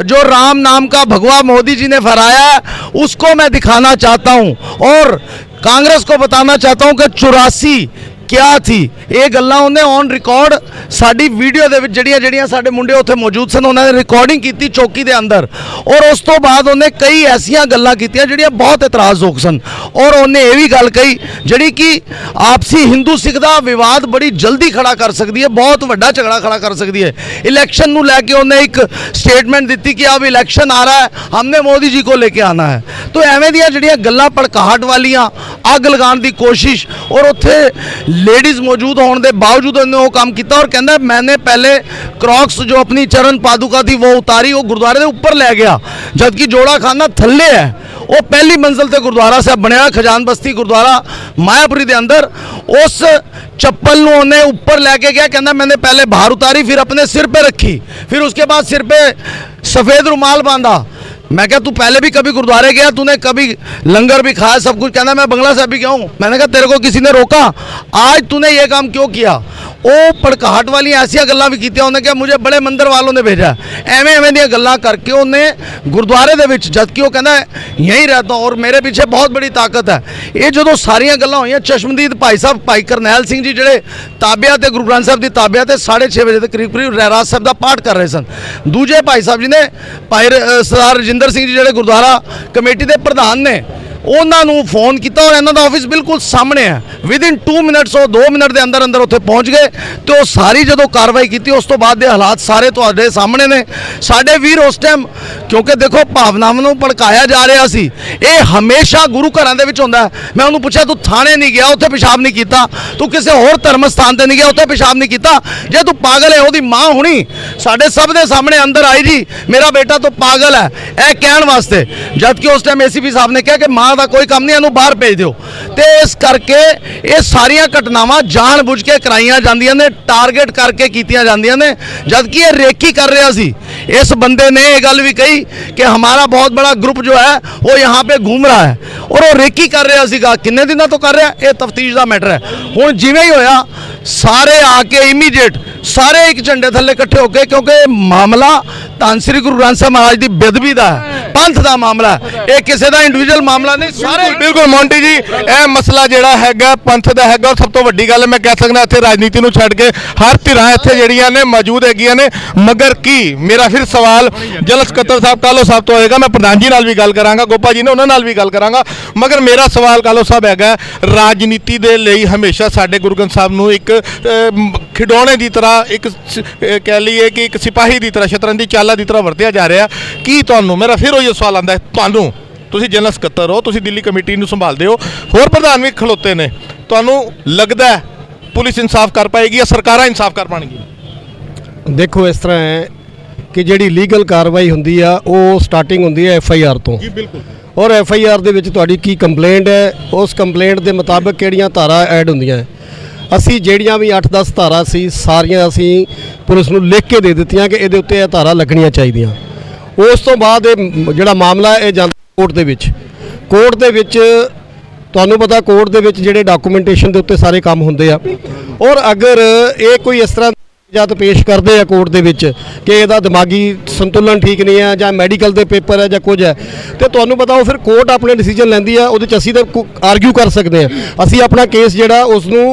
जो राम नाम का भगवा मोदी जी ने फहराया है, उसको मैं दिखाना चाहता हूं और कांग्रेस को बताना चाहता हूं कि 84 क्या थी। ये गल्लां उन्हें ऑन रिकॉर्ड साडी वीडियो दे विच जड़ियां साडे मुंडे उत्थे मौजूद सन, उन्होंने रिकॉर्डिंग की चौकी दे अंदर और उस तो बाद उन्हें कई ऐसियां गल्लां कीतियां जड़ियां बहुत इतराजयोग सन। और उन्हें ये भी गल कही जिहड़ी कि आपसी हिंदू सिख दा विवाद बड़ी जल्दी खड़ा कर सकती है, बहुत वड्डा झगड़ा खड़ा कर सकती है। इलैक्शन नूं लैके उन्हें एक स्टेटमेंट दी कि अब इलैक्शन आ रहा है, हमने मोदी जी को लेके आना है। तो एवें दियां जड़ियां गल्लां भड़काहट वालियां, अग लगाने की कोशिश, और उत्थे लेडीज़ मौजूद होने के बावजूद उन्होंने वो काम किया और कहना मैंने पहले क्रॉक्स जो अपनी चरण पादुका थी वो उतारी, वो गुरुद्वारे के ऊपर ले गया, जबकि जोड़ा खाना थल्ले है। वो पहली मंजिल से गुरुद्वारा साहब बनया खजान बस्ती गुरुद्वारा मायापुरी के अंदर। उस चप्पल नूं उन्हें ऊपर लैके गया, कहना मैंने पहले बाहर उतारी, फिर अपने सिर पे रखी, फिर उसके बाद सिर पे सफ़ेद रुमाल बांधा। मैं क्या तू पहले भी कभी गुरुद्वारे गया, तूने कभी लंगर भी खाया, सब कुछ? कहना मैं बंगला साहब भी गया हूँ। मैंने कहा तेरे को किसी ने रोका? आज तूने ये काम क्यों किया? वो भड़काहट वाली ऐसिया गल्लां भी कीतियां। उन्हें क्या मुझे बड़े मंदिर वालों ने भेजा, एवें दी गल्लां करके उन्हें गुरुद्वारे दे विच, जबकि वो कहना यहीं रहता हूँ और मेरे पीछे बहुत बड़ी ताकत है। ये जो सारियां गल्लां होईयां, चश्मदीद भाई साहब भाई करनैल सिंह जी जिहड़े ताबिया ते गुरु ग्रंथ साहब की ताबिया ते 6:30 बजे के करीब रहराज साहब का पाठ कर रहे सन। दूजे भाई साहब जी ने भाई सरदार रजिंदर सिंह जी जिहड़े गुरुद्वारा कमेटी के प्रधान ने, उन्होंने फोन किया और इन्हों का ऑफिस बिल्कुल सामने है। विदिन 2 मिनट्स 2 मिनट के अंदर अंदर उत्थे पहुँच गए तो सारी जो कार्रवाई की उस तो बाद दे हालात सारे तुहाडे सामने ने। साडे वीर उस टाइम क्योंकि देखो भावनावां नूं भड़काया जा रहा सी, ये हमेशा गुरु घरां दे विच हुंदा है। मैं उन्होंने पूछा तू थाने नहीं गया, उत्थे पेशाब नहीं किया, तू किसी होर धर्म स्थान ते नहीं गया, उत्थे पेशाब नहीं किया, जे तू पागल है ओहदी माँ हुणी साडे सब दे सामने अंदर आई जी मेरा बेटा तो पागल है, यह कहण वास्ते, जबकि उस टाइम ACP साहब ने कहा कि माँ ਨਾਂ ਦਾ ਕੋਈ ਕੰਮ ਨਹੀਂ, ਇਹਨੂੰ ਬਾਹਰ ਭੇਜ ਦਿਓ। ਤੇ ਇਸ ਕਰਕੇ ਇਹ ਸਾਰੀਆਂ ਘਟਨਾਵਾਂ ਜਾਣ ਬੁੱਝ ਕੇ ਕਰਾਈਆਂ ਜਾਂਦੀਆਂ ਨੇ, ਟਾਰਗੇਟ ਕਰਕੇ ਕੀਤੀਆਂ ਜਾਂਦੀਆਂ ਨੇ, जबकि ये रेकी कर रहा सी। इस बंदे ने ये गल भी कही कि हमारा बहुत बड़ा ग्रुप जो है वो यहाँ पे घूम रहा है और वो रेकी कर रहा सीगा। किन्ने दिनों तो कर रहा, ये तफ्तीश का मैटर है। हुण जिवें ही होया सारे आके इमीडिएट सारे एक झंडे थल्ले इकट्ठे हो गए, क्योंकि मामला धन श्री गुरु ग्रंथ साहिब महाराज की बेदबी का है, पंथ का मामला है, ये किसी का इंडिविजुअल मामला नहीं। सारे बिल्कुल मोंटी जी, यह मसला जिहड़ा हैगा पंथ दा हैगा। सब तो वड्डी गल मैं कह सकदा इत्थे राजनीति नूं छड्ड के हर धिरां इत्थे जिहड़ियां ने मौजूद हैगियां ने। मगर की मेरा फिर सवाल जनरल सकत्तर साहब कालो साहब तो होएगा, मैं प्रधान जी नाल भी गल करांगा, गोपा जी ने उन्हां नाल भी गल करांगा। मगर मेरा सवाल कालो साहब हैगा, राजनीति दे लई हमेशा साडे गुरु ग्रंथ साहब नूं एक खिडौणे की तरह, एक कह लीए कि एक सिपाही की तरह, शतरंज की चाला की तरह वरतिया जा रहा। की तुहानूं, मेरा फिर वो सवाल आंदा है, तुहानूं तुसीं जनरल सकत्तर हो, तुसीं दिल्ली कमेटी नूं संभालदे हो, होर प्रधान भी खलोते ने, तुहानूं लगदा है पुलिस इंसाफ कर पाएगी या सरकारां इंसाफ कर पाएगी? देखो इस तरह है कि ਜਿਹੜੀ ਲੀਗਲ ਕਾਰਵਾਈ ਹੁੰਦੀ ਆ ਉਹ ਸਟਾਰਟਿੰਗ ਹੁੰਦੀ ਹੈ FIR ਤੋਂ जी बिल्कुल। ਔਰ FIR ਦੇ ਵਿੱਚ ਤੁਹਾਡੀ ਕੀ ਕੰਪਲੇਂਟ ਹੈ, ਉਸ ਕੰਪਲੇਂਟ ਦੇ ਮੁਤਾਬਕ ਕਿਹੜੀਆਂ ਧਾਰਾ ਐਡ ਹੁੰਦੀਆਂ ਹੈ। ਅਸੀਂ ਜਿਹੜੀਆਂ ਵੀ 8-10 ਧਾਰਾ ਸੀ ਸਾਰੀਆਂ ਅਸੀਂ ਪੁਲਿਸ ਨੂੰ ਲਿਖ ਕੇ ਦੇ ਦਿੱਤੀਆਂ ਕਿ ਇਹਦੇ ਉੱਤੇ ਇਹ ਧਾਰਾ ਲੱਗਣੀਆਂ ਚਾਹੀਦੀਆਂ। ਉਸ ਤੋਂ ਬਾਅਦ ਇਹ ਜਿਹੜਾ ਮਾਮਲਾ ਇਹ ਜਾਂਦਾ ਕੋਰਟ ਦੇ ਵਿੱਚ। ਕੋਰਟ ਦੇ ਵਿੱਚ ਤੁਹਾਨੂੰ ਪਤਾ ਕੋਰਟ ਦੇ ਵਿੱਚ ਜਿਹੜੇ ਡਾਕੂਮੈਂਟੇਸ਼ਨ ਦੇ ਉੱਤੇ ਸਾਰੇ ਕੰਮ ਹੁੰਦੇ ਆ, ਔਰ ਅਗਰ ਇਹ ਕੋਈ ਇਸ ਤਰ੍ਹਾਂ ਜਦ ਪੇਸ਼ ਕਰਦੇ ਆ ਕੋਰਟ ਦੇ ਵਿੱਚ ਕਿ ਇਹਦਾ ਦਿਮਾਗੀ ਸੰਤੁਲਨ ਠੀਕ ਨਹੀਂ ਹੈ ਜਾਂ ਮੈਡੀਕਲ ਦੇ ਪੇਪਰ ਹੈ ਜਾਂ ਕੁਝ ਹੈ, ਤੇ ਤੁਹਾਨੂੰ ਪਤਾ ਉਹ ਫਿਰ ਕੋਰਟ ਆਪਣੇ ਡਿਸੀਜਨ ਲੈਂਦੀ ਆ। ਉਹਦੇ 'ਚ ਅਸੀਂ ਤਾਂ ਆਰਗਿਊ ਕਰ ਸਕਦੇ ਹਾਂ, ਅਸੀਂ ਆਪਣਾ ਕੇਸ ਜਿਹੜਾ ਉਸ ਨੂੰ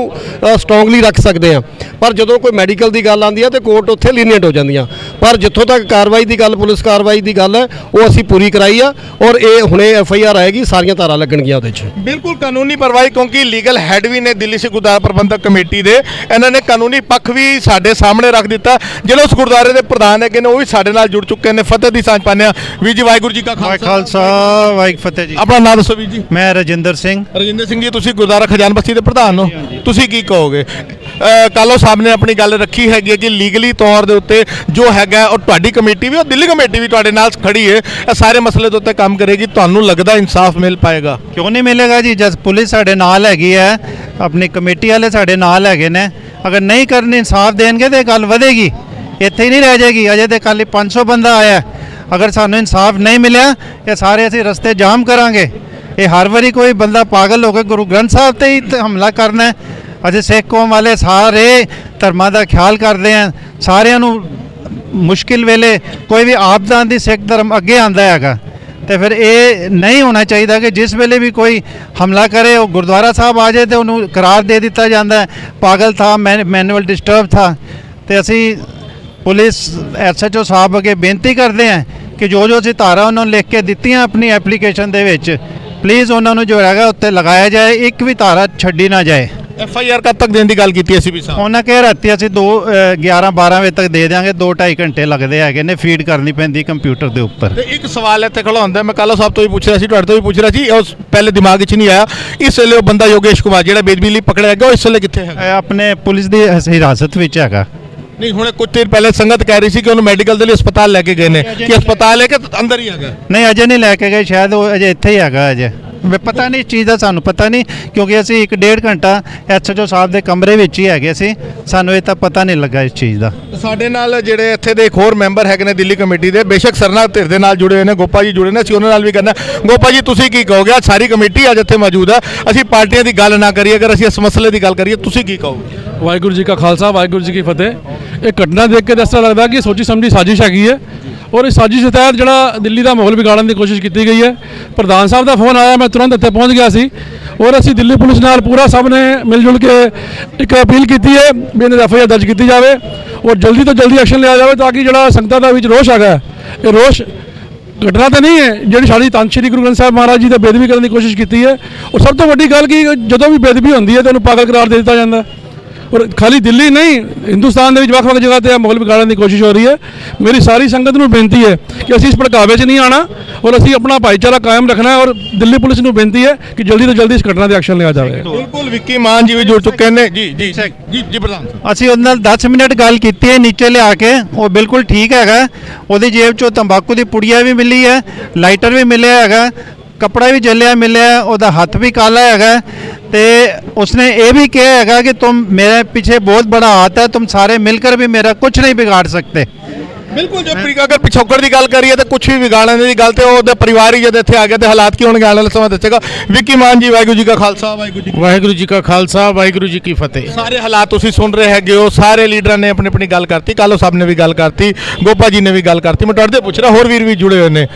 ਸਟਰੋਂਗਲੀ ਰੱਖ ਸਕਦੇ ਹਾਂ। ਪਰ ਜਦੋਂ ਕੋਈ ਮੈਡੀਕਲ ਦੀ ਗੱਲ ਆਉਂਦੀ ਹੈ ਤੇ ਕੋਰਟ ਉੱਥੇ ਲੀਨੀਅੰਟ ਹੋ ਜਾਂਦੀਆਂ। ਪਰ ਜਿੱਥੋਂ ਤੱਕ ਕਾਰਵਾਈ ਦੀ ਗੱਲ, ਪੁਲਿਸ ਕਾਰਵਾਈ ਦੀ ਗੱਲ ਹੈ, ਉਹ ਅਸੀਂ ਪੂਰੀ ਕਰਾਈ ਆ ਔਰ ਇਹ ਹੁਣੇ FIR ਆਏਗੀ, ਸਾਰੀਆਂ ਧਾਰਾਂ ਲੱਗਣਗੀਆਂ ਉਹਦੇ 'ਚ। बिल्कुल कानूनी कार्रवाई, क्योंकि लीगल हैड भी ने दिल्ली सिख गुरुद्वारा प्रबंधक कमेटी दे, इन्होंने कानूनी पक्ष भी साडे सामने रख दिता। ਜਿਹੜੇ ਉਸ ਗੁਰਦੁਆਰੇ ਦੇ ਪ੍ਰਧਾਨ ਹੈਗੇ ਨੇ ਉਹ ਵੀ ਸਾਡੇ ਨਾਲ ਜੁੜ ਚੁੱਕੇ ਨੇ। ਫਤਿਹ ਦੀ ਸਾਂਝ ਪਾਉਂਦੇ ਆ। ਵੀਰ ਜੀ ਵਾਹਿਗੁਰੂ ਜੀ ਕਾ ਖਾਲਸਾ ਵਾਹਿਗੁਰੂ ਫਤਿਹ ਜੀ। ਆਪਣਾ ਨਾਮ ਦੱਸੋ ਵੀਰ ਜੀ। ਮੈਂ ਰਜਿੰਦਰ ਸਿੰਘ। ਰਜਿੰਦਰ ਸਿੰਘ ਜੀ, ਤੁਸੀਂ ਗੁਰਦੁਆਰਾ ਖਜ਼ਾਨ ਬਸਤੀ ਦੇ ਪ੍ਰਧਾਨ ਹੋ, ਤੁਸੀਂ ਕੀ ਕਹੋਗੇ? ਕਾਲੋ ਸਾਹਿਬ ਨੇ ਆਪਣੀ ਗੱਲ ਰੱਖੀ ਹੈਗੀ ਹੈ ਕਿ ਲੀਗਲੀ ਤੌਰ ਦੇ ਉੱਤੇ ਜੋ ਹੈਗਾ, ਔਰ ਤੁਹਾਡੀ ਕਮੇਟੀ ਵੀ, ਔਰ ਦਿੱਲੀ ਕਮੇਟੀ ਵੀ ਤੁਹਾਡੇ ਨਾਲ ਖੜੀ ਹੈ, ਇਹ ਸਾਰੇ ਮਸਲੇ ਦੇ ਉੱਤੇ ਕੰਮ ਕਰੇਗੀ। ਤੁਹਾਨੂੰ ਲੱਗਦਾ ਇਨਸਾਫ ਮਿਲ ਪਾਏਗਾ? ਕਿਉਂ ਨਹੀਂ ਮਿਲੇਗਾ ਜੀ, ਜਦ ਪੁਲਿਸ ਸਾਡੇ ਨਾਲ ਹੈਗੀ ਹੈ, ਆਪਣੀ ਕਮੇਟੀ ਵਾਲੇ ਸਾਡੇ ਨਾਲ ਹੈਗੇ ਨੇ। ਅਗਰ ਨਹੀਂ ਕਰਨੀ, ਇਨਸਾਫ ਦੇਣਗੇ ਤੇ ਗੱਲ ਵਧੇਗੀ, ਇੱਥੇ ਹੀ ਨਹੀਂ ਰਹਿ ਜਾਏਗੀ। ਅਜੇ ਤੇ ਕੱਲ੍ਹ 500 ਬੰਦਾ ਆਇਆ, ਅਗਰ ਸਾਨੂੰ ਇਨਸਾਫ ਨਹੀਂ ਮਿਲਿਆ ਇਹ ਸਾਰੇ ਅਸੀਂ ਰਸਤੇ ਜਾਮ ਕਰਾਂਗੇ। ਇਹ ਹਰ ਵਾਰੀ ਕੋਈ ਬੰਦਾ ਪਾਗਲ ਹੋ ਕੇ ਗੁਰੂ ਗ੍ਰੰਥ ਸਾਹਿਬ ਤੇ ਹੀ ਹਮਲਾ ਕਰਨਾ ਹੈ। ਅਸੀਂ ਸਿੱਖ ਕੌਮ ਵਾਲੇ ਸਾਰੇ ਧਰਮਾਂ ਦਾ ਖਿਆਲ ਕਰਦੇ ਹਾਂ, ਸਾਰਿਆਂ ਨੂੰ ਮੁਸ਼ਕਿਲ ਵੇਲੇ ਕੋਈ ਵੀ ਆਪਦਾ ਦੀ ਸਿੱਖ ਧਰਮ ਅੱਗੇ ਆਂਦਾ ਹੈਗਾ। ਤੇ ਫਿਰ ਇਹ ਨਹੀਂ ਹੋਣਾ ਚਾਹੀਦਾ ਕਿ ਜਿਸ ਵੇਲੇ ਵੀ ਕੋਈ ਹਮਲਾ ਕਰੇ ਉਹ ਗੁਰਦੁਆਰਾ ਸਾਹਿਬ ਆ ਜਾਏ ਤੇ ਉਹਨੂੰ ਕਰਾਰ ਦੇ ਦਿੱਤਾ ਜਾਂਦਾ ਹੈ ਪਾਗਲ ਥਾ, ਮੈਨੂਅਲ ਡਿਸਟਰਬ ਥਾ। ਤੇ ਅਸੀਂ ਪੁਲਿਸ SHO ਸਾਹਿਬ ਅੱਗੇ ਬੇਨਤੀ ਕਰਦੇ ਹਾਂ ਕਿ ਜੋ ਅਸੀਂ ਧਾਰਾ ਉਹਨਾਂ ਨੂੰ ਲਿਖ ਕੇ ਦਿੱਤੀਆਂ ਆਪਣੀ ਐਪਲੀਕੇਸ਼ਨ ਦੇ ਵਿੱਚ, ਪਲੀਜ਼ ਉਹਨਾਂ ਨੂੰ ਜੋ ਹੈਗਾ ਉੱਤੇ ਲਗਾਇਆ ਜਾਏ, ਇੱਕ ਵੀ ਧਾਰਾ ਛੱਡੀ ਨਾ ਜਾਏ। FIR ਕਦ ਤੱਕ ਦੇਣ ਦੀ ਗੱਲ ਕੀਤੀ ਐਸਪੀ ਸਾਹਿਬ? ਉਹਨਾਂ ਕਹਿ ਰਾਤੀ ਅਸੀਂ 11-12 ਵਜੇ ਤੱਕ ਦੇ ਦਿਆਂਗੇ। 2-2.5 ਘੰਟੇ ਲੱਗਦੇ ਹੈਗੇ ਨੇ, ਫੀਡ ਕਰਨੀ ਪੈਂਦੀ ਕੰਪਿਊਟਰ ਦੇ ਉੱਪਰ। ਤੇ ਇੱਕ ਸਵਾਲ ਇੱਥੇ ਖੜਾ ਹੁੰਦਾ, ਮੈਂ ਕਾਲੋ ਸਾਹਿਬ ਤੋਂ ਵੀ ਪੁੱਛ ਰਿਹਾ ਸੀ, ਤੁਹਾਡੇ ਤੋਂ ਵੀ ਪੁੱਛ ਰਿਹਾ ਸੀ, ਉਸ ਪਹਿਲੇ ਦਿਮਾਗ 'ਚ ਨਹੀਂ ਆਇਆ। ਇਸ ਵੇਲੇ ਉਹ ਬੰਦਾ ਯੋਗੇਸ਼ ਕੁਮਾਰ ਜਿਹੜਾ ਬੇਦਬੀ ਲਈ ਪਕੜਿਆ ਗਿਆ, ਉਹ ਇਸ ਵੇਲੇ ਕਿੱਥੇ ਹੈਗਾ? ਆਪਣੇ ਪੁਲਿਸ ਦੀ ਹਿਰਾਸਤ ਵਿੱਚ ਹੈਗਾ। ਨਹੀਂ, ਹੁਣ ਕੁਝ ਦੇਰ ਪਹਿਲੇ ਸੰਗਤ ਕਹਿ ਰਹੀ ਸੀ ਕਿ ਉਹਨੂੰ ਮੈਡੀਕਲ ਦੇ ਲਈ ਹਸਪਤਾਲ ਲੈ ਕੇ ਗਏ ਨੇ, ਕਿ ਹਸਪਤਾਲ ਲੈ ਕੇ ਅੰਦਰ ਹੀ ਹੈਗਾ? ਨਹੀਂ, ਅਜੇ ਨਹੀਂ ਲੈ ਕੇ ਗਏ, ਸ਼ਾਇਦ ਉਹ ਅਜੇ ਇੱਥੇ ਹੀ ਹੈਗਾ। ਅਜੇ ਪਤਾ ਨਹੀਂ ਇਸ ਚੀਜ਼ ਦਾ, ਸਾਨੂੰ ਪਤਾ ਨਹੀਂ, ਕਿਉਂਕਿ ਅਸੀਂ 1-1.5 ਘੰਟਾ SHO ਸਾਹਿਬ ਦੇ ਕਮਰੇ ਵਿੱਚ ਹੀ ਹੈਗੇ ਸੀ, ਸਾਨੂੰ ਇਹ ਤਾਂ ਪਤਾ ਨਹੀਂ ਲੱਗਾ ਇਸ ਚੀਜ਼ ਦਾ। ਸਾਡੇ ਨਾਲ ਜਿਹੜੇ ਇੱਥੇ ਦੇ ਇੱਕ ਹੋਰ ਮੈਂਬਰ ਹੈਗੇ ਨੇ ਦਿੱਲੀ ਕਮੇਟੀ ਦੇ, ਬੇਸ਼ੱਕ ਸਰਨਾ ਧਿਰ ਦੇ ਨਾਲ ਜੁੜੇ ਹੋਏ ਨੇ, ਗੋਪਾ ਜੀ ਜੁੜੇ ਨੇ, ਅਸੀਂ ਉਹਨਾਂ ਨਾਲ ਵੀ ਕਰਨਾ। ਗੋਪਾ ਜੀ, ਤੁਸੀਂ ਕੀ ਕਹੋਗੇ? ਸਾਰੀ ਕਮੇਟੀ ਅੱਜ ਇੱਥੇ ਮੌਜੂਦ ਹੈ, ਅਸੀਂ ਪਾਰਟੀਆਂ ਦੀ ਗੱਲ ਨਾ ਕਰੀਏ, ਅਗਰ ਅਸੀਂ ਇਸ ਮਸਲੇ ਦੀ ਗੱਲ ਕਰੀਏ, ਤੁਸੀਂ ਕੀ ਕਹੋਗੇ? ਵਾਹਿਗੁਰੂ ਜੀ ਕਾ ਖਾਲਸਾ ਵਾਹਿਗੁਰੂ ਜੀ ਕੀ ਫਤਿਹ। ਇਹ ਘਟਨਾ ਦੇਖ ਕੇ ਤਾਂ ਇਸ ਤਰ੍ਹਾਂ ਲੱਗਦਾ ਕਿ ਸੋਚੀ ਸਮਝੀ ਸਾਜ਼ਿਸ਼ ਹੈਗੀ ਹੈ, ਔਰ ਇਸ ਸਾਜ਼ਿਸ਼ ਦੇ ਤਹਿਤ ਜਿਹੜਾ ਦਿੱਲੀ ਦਾ ਮਾਹੌਲ ਵਿਗਾੜਨ ਦੀ ਕੋਸ਼ਿਸ਼ ਕੀਤੀ ਗਈ ਹੈ। ਪ੍ਰਧਾਨ ਸਾਹਿਬ ਦਾ ਫੋਨ ਆਇਆ, ਮੈਂ ਤੁਰੰਤ ਇੱਥੇ ਪਹੁੰਚ ਗਿਆ ਸੀ, ਔਰ ਅਸੀਂ ਦਿੱਲੀ ਪੁਲਿਸ ਨਾਲ ਪੂਰਾ ਸਭ ਨੇ ਮਿਲ ਜੁਲ ਕੇ ਇੱਕ ਅਪੀਲ ਕੀਤੀ ਹੈ ਵੀ ਇਹਨਾਂ ਦੀ FIR ਦਰਜ ਕੀਤੀ ਜਾਵੇ ਔਰ ਜਲਦੀ ਤੋਂ ਜਲਦੀ ਐਕਸ਼ਨ ਲਿਆ ਜਾਵੇ, ਤਾਂ ਕਿ ਜਿਹੜਾ ਸੰਗਤਾਂ ਦਾ ਵਿੱਚ ਰੋਸ਼ ਹੈਗਾ, ਇਹ ਰੋਸ਼ ਘਟਨਾ ਤਾਂ ਨਹੀਂ ਹੈ ਜਿਹੜੀ ਸਾਡੀ ਧੰਨ ਸ਼੍ਰੀ ਗੁਰੂ ਗ੍ਰੰਥ ਸਾਹਿਬ ਮਹਾਰਾਜ ਜੀ ਦਾ ਬੇਦਬੀ ਕਰਨ ਦੀ ਕੋਸ਼ਿਸ਼ ਕੀਤੀ ਹੈ। ਔਰ ਸਭ ਤੋਂ ਵੱਡੀ ਗੱਲ ਕਿ ਜਦੋਂ ਵੀ ਬੇਦਬੀ ਹੁੰਦੀ ਹੈ ਤਾਂ ਉਹਨੂੰ ਪਾਗਲ ਕਰਾਰ ਦੇ ਦਿੱਤਾ ਜਾਂਦਾ। ਔਰ ਖਾਲੀ ਦਿੱਲੀ ਨਹੀਂ, ਹਿੰਦੁਸਤਾਨ ਦੇ ਵਿੱਚ ਵੱਖ-ਵੱਖ ਜਗ੍ਹਾ ਤੇ ਮਾਹੌਲ ਵਿਗਾੜਨ ਦੀ ਕੋਸ਼ਿਸ਼ ਹੋ ਰਹੀ ਹੈ। ਮੇਰੀ ਸਾਰੀ ਸੰਗਤ ਨੂੰ ਬੇਨਤੀ ਹੈ ਕਿ ਅਸੀਂ ਇਸ ਭੜਕਾਵੇ 'ਚ ਨਹੀਂ ਆਣਾ ਔਰ ਅਸੀਂ ਆਪਣਾ ਭਾਈਚਾਰਾ ਕਾਇਮ ਰੱਖਣਾ ਹੈ, ਔਰ ਦਿੱਲੀ ਪੁਲਿਸ ਨੂੰ ਬੇਨਤੀ ਹੈ ਕਿ ਜਲਦੀ ਤੋਂ ਜਲਦੀ ਇਸ ਘਟਨਾ 'ਤੇ ਐਕਸ਼ਨ ਲਿਆ ਜਾਵੇ। ਬਿਲਕੁਲ, ਵਿੱਕੀ ਮਾਨ ਜੀ ਵੀ ਜੁੜ ਚੁੱਕੇ ਨੇ। ਜੀ ਜੀ ਜੀ ਜੀ ਪ੍ਰਧਾਨ, ਅਸੀਂ ਉਹਦੇ ਨਾਲ 10 ਮਿੰਟ ਗੱਲ ਕੀਤੀ ਹੈ ਨੀਚੇ ਲਿਆ ਕੇ, ਉਹ ਬਿਲਕੁਲ ਠੀਕ ਹੈਗਾ। ਉਹਦੀ ਜੇਬ 'ਚੋਂ ਤੰਬਾਕੂ ਦੀ ਪੁੜੀਆ ਵੀ ਮਿਲੀ ਹੈ, ਲਾਈਟਰ ਵੀ ਮਿਲਿਆ ਹੈਗਾ, ਕੱਪੜਾ ਵੀ ਜਲਿਆ ਮਿਲਿਆ, ਉਹਦਾ ਹੱਥ ਵੀ ਕਾਲਾ ਹੈਗਾ ਤੇ ਉਸਨੇ ਇਹ ਵੀ ਕਿਹਾ ਹੈਗਾ ਕਿ तुम मेरे पीछे बहुत बड़ा हाथ है, तुम सारे मिलकर भी मेरा कुछ नहीं बिगाड़ सकते। ਬਿਲਕੁਲ ਜੇ ਅਗਰ ਪਿਛੋਕੜ ਦੀ ਗੱਲ ਕਰੀਏ ਤਾਂ ਕੁਝ ਵੀ ਵਿਗਾੜਨ ਦੀ ਗੱਲ ਤੇ ਉਹਦੇ ਪਰਿਵਾਰ ਹੀ ਜਦ ਇੱਥੇ ਆ ਗਿਆ ਤੇ ਹਾਲਾਤ ਕੀ ਹੋਣਗੇ ਆਉਣ ਵਾਲੇ ਸਮਾਂ ਦੱਸੇਗਾ। ਵਿੱਕੀ ਮਾਨ ਜੀ, ਵਾਹਿਗੁਰੂ ਜੀ ਕਾ ਖਾਲਸਾ, ਵਾਹਿਗੁਰੂ ਜੀ ਕਾ ਖਾਲਸਾ, ਵਾਹਿਗੁਰੂ ਜੀ ਕੀ ਫਤਿਹ। ਸਾਰੇ ਹਾਲਾਤ ਤੁਸੀਂ ਸੁਣ ਰਹੇ ਹੈਗੇ ਹੋ, ਸਾਰੇ ਲੀਡਰਾਂ ਨੇ ਆਪਣੀ ਆਪਣੀ ਗੱਲ ਕਰਤੀ, ਕਾਲੋ ਸਾਹਿਬ ਨੇ ਵੀ ਗੱਲ ਕਰਤੀ, ਗੋਪਾ ਜੀ ਨੇ ਵੀ ਗੱਲ ਕਰਤੀ। ਮੈਂ ਤੁਹਾਡੇ ਤੋਂ ਪੁੱਛ ਰਿਹਾ, ਹੋਰ ਵੀਰ ਵੀ ਜੁੜੇ ਹੋਏ ਨੇ।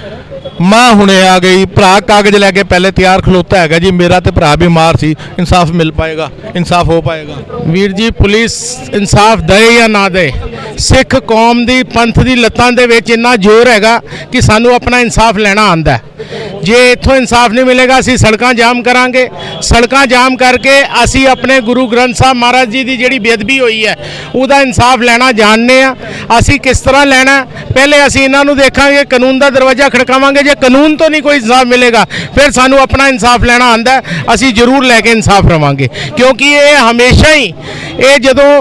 ਮਾਂ ਹੁਣੇ ਆ ਗਈ, ਭਰਾ ਕਾਗਜ਼ ਲੈ ਕੇ ਪਹਿਲੇ ਤਿਆਰ ਖਲੋਤਾ ਹੈਗਾ ਜੀ, ਮੇਰਾ ਤੇ ਭਰਾ ਬਿਮਾਰ ਸੀ, ਇਨਸਾਫ ਮਿਲ ਪਾਏਗਾ, ਇਨਸਾਫ ਹੋ ਪਾਏਗਾ? ਵੀਰ ਜੀ, ਪੁਲਿਸ ਇਨਸਾਫ ਦੇ ਜਾਂ ਨਾ ਦੇ, ਸਿੱਖ ਕੌਮ ਦੀ ਪੰਥ ਦੀ ਲੱਤਾਂ ਦੇ ਵਿੱਚ ਇੰਨਾ ਜ਼ੋਰ ਹੈਗਾ ਕਿ ਸਾਨੂੰ ਆਪਣਾ ਇਨਸਾਫ ਲੈਣਾ ਆਂਦਾ। ਜੇ ਇੱਥੋਂ ਇਨਸਾਫ ਨਹੀਂ ਮਿਲੇਗਾ ਅਸੀਂ ਸੜਕਾਂ ਜਾਮ ਕਰਾਂਗੇ। ਸੜਕਾਂ ਜਾਮ ਕਰਕੇ ਅਸੀਂ ਆਪਣੇ ਗੁਰੂ ਗ੍ਰੰਥ ਸਾਹਿਬ ਮਹਾਰਾਜ ਜੀ ਦੀ ਜਿਹੜੀ ਬੇਅਦਬੀ ਹੋਈ ਹੈ ਉਹਦਾ ਇਨਸਾਫ ਲੈਣਾ ਜਾਣਦੇ ਆ। ਅਸੀਂ ਕਿਸ ਤਰ੍ਹਾਂ ਲੈਣਾ, ਪਹਿਲੇ ਅਸੀਂ ਇਹਨਾਂ ਨੂੰ ਦੇਖਾਂਗੇ, ਕਾਨੂੰਨ ਦਾ ਦਰਵਾਜ਼ਾ ਖੜਕਾਵਾਂਗੇ। ਜੇ ਕਾਨੂੰਨ ਤੋਂ ਨਹੀਂ ਕੋਈ ਇਨਸਾਫ ਮਿਲੇਗਾ ਫਿਰ ਸਾਨੂੰ ਆਪਣਾ ਇਨਸਾਫ ਲੈਣਾ ਆਂਦਾ, ਅਸੀਂ ਜ਼ਰੂਰ ਲੈ ਕੇ ਇਨਸਾਫ ਰਵਾਂਗੇ। ਕਿਉਂਕਿ ਇਹ ਹਮੇਸ਼ਾ ਹੀ ਇਹ ਜਦੋਂ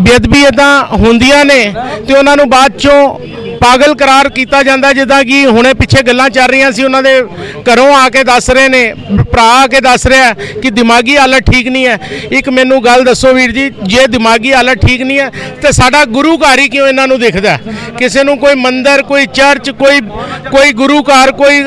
ਬੇਅਦਬੀ ਇੱਦਾਂ ਹੁੰਦੀਆਂ ਨੇ ਤੇ ਉਹਨਾਂ ਨੂੰ ਬਾਅਦ ਚੋਂ ਪਾਗਲ ਕਰਾਰ ਕੀਤਾ ਜਾਂਦਾ, ਜਿੱਦਾਂ ਕਿ ਹੁਣੇ ਪਿੱਛੇ ਗੱਲਾਂ ਚੱਲ ਰਹੀਆਂ ਸੀ, ਉਹਨਾਂ ਦੇ ਘਰੋਂ ਆ ਕੇ ਦੱਸ ਰਹੇ ਨੇ, ਭਰਾ ਆ ਕੇ ਦੱਸ ਰਿਹਾ ਕਿ ਦਿਮਾਗੀ ਹਾਲਤ ਠੀਕ ਨਹੀਂ ਹੈ। ਇੱਕ ਮੈਨੂੰ ਗੱਲ ਦੱਸੋ ਵੀਰ ਜੀ, ਜੇ ਦਿਮਾਗੀ ਹਾਲਤ ਠੀਕ ਨਹੀਂ ਹੈ ਤੇ ਸਾਡਾ ਗੁਰੂ ਘਰ ਹੀ ਕਿਉਂ ਇਹਨਾਂ ਨੂੰ ਦਿਖਦਾ? ਕਿਸੇ ਨੂੰ ਕੋਈ ਮੰਦਿਰ, ਕੋਈ ਚਰਚ, ਕੋਈ ਗੁਰੂ ਘਰ, ਕੋਈ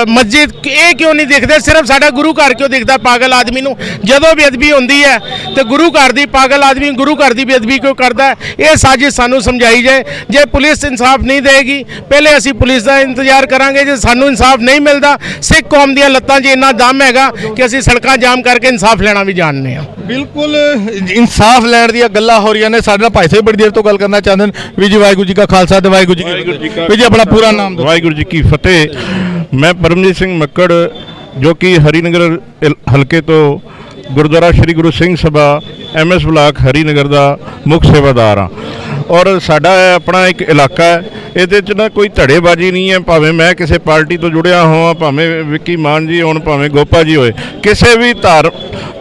ਮਸਜਿਦ, ਇਹ ਕਿਉਂ ਨਹੀਂ ਦਿਖਦੇ? ਸਿਰਫ ਸਾਡਾ ਗੁਰੂ ਘਰ ਕਿਉਂ ਦਿਖਦਾ ਪਾਗਲ ਆਦਮੀ ਨੂੰ? ਜਦੋਂ ਬੇਅਦਬੀ ਹੁੰਦੀ ਹੈ ਤੇ ਗੁਰੂ ਘਰ ਦੀ ਪਾਗਲ ਆਦਮੀ ਗੁਰੂ ਘਰ ਦੀ ਬੇਅਦਬੀ ਕਿਉਂ ਕਰਦਾ ਹੈ? ਇਹ ਸਾਜ਼ਿਸ਼ ਸਾਨੂੰ ਸਮਝਾਈ ਜਾਏ। ਜੇ ਪੁਲਿਸ ਇਨਸਾਫ ਨਹੀਂ ਦੇਗੀ, ਪਹਿਲੇ ਅਸੀਂ ਪੁਲਿਸ ਦਾ ਇੰਤਜ਼ਾਰ ਕਰਾਂਗੇ। ਜੇ ਸਾਨੂੰ ਇਨਸਾਫ ਨਹੀਂ ਮਿਲਦਾ, ਸਿੱਖ ਕੌਮ ਦੀਆਂ ਲੱਤਾਂ 'ਚ ਇੰਨਾ ਦਮ ਹੈਗਾ ਕਿ ਅਸੀਂ ਸੜਕਾਂ ਜਾਮ ਕਰਕੇ ਇਨਸਾਫ ਲੈਣਾ ਵੀ ਜਾਣਦੇ ਹਾਂ। ਬਿਲਕੁਲ ਇਨਸਾਫ ਲੈਣ ਦੀਆਂ ਗੱਲਾਂ ਹੋ ਰਹੀਆਂ ਨੇ। ਸਾਡੇ ਨਾਲ ਭਾਈ ਸਾਹਿਬ ਬੜੀ ਦੇਰ ਤੋਂ ਗੱਲ ਕਰਨਾ ਚਾਹੁੰਦੇ ਨੇ। ਵੀ ਜੀ ਵਾਹਿਗੁਰੂ ਜੀ ਕਾ ਖਾਲਸਾ ਤੇ ਵਾਹਿਗੁਰੂ ਜੀ ਕੀ ਫਤਿਹ। ਵੀ ਜੀ ਆਪਣਾ ਪੂਰਾ ਨਾਮ ਦਿਓ। ਵਾਹਿਗੁਰੂ ਜੀ ਕੀ ਫਤਿਹ। ਮੈਂ ਪਰਮਜੀਤ ਸਿੰਘ ਮੱਕੜ, ਜੋ ਕਿ ਹਰੀਨਗਰ ਹਲਕੇ ਤੋਂ ਗੁਰਦੁਆਰਾ ਸ਼੍ਰੀ ਗੁਰੂ ਸਿੰਘ ਸਭਾ MS ਬਲਾਕ ਹਰੀਨਗਰ ਦਾ ਮੁੱਖ ਸੇਵਾਦਾਰ ਹਾਂ। ਔਰ ਸਾਡਾ ਆਪਣਾ ਇੱਕ ਇਲਾਕਾ ਹੈ, ਇਹਦੇ 'ਚ ਨਾ ਕੋਈ ਧੜੇਬਾਜ਼ੀ ਨਹੀਂ ਹੈ। ਭਾਵੇਂ ਮੈਂ ਕਿਸੇ ਪਾਰਟੀ ਤੋਂ ਜੁੜਿਆ ਹੋਵਾਂ, ਭਾਵੇਂ ਵਿੱਕੀ ਮਾਨ ਜੀ ਹੋਣ, ਭਾਵੇਂ ਗੋਪਾ ਜੀ ਹੋਏ, ਕਿਸੇ ਵੀ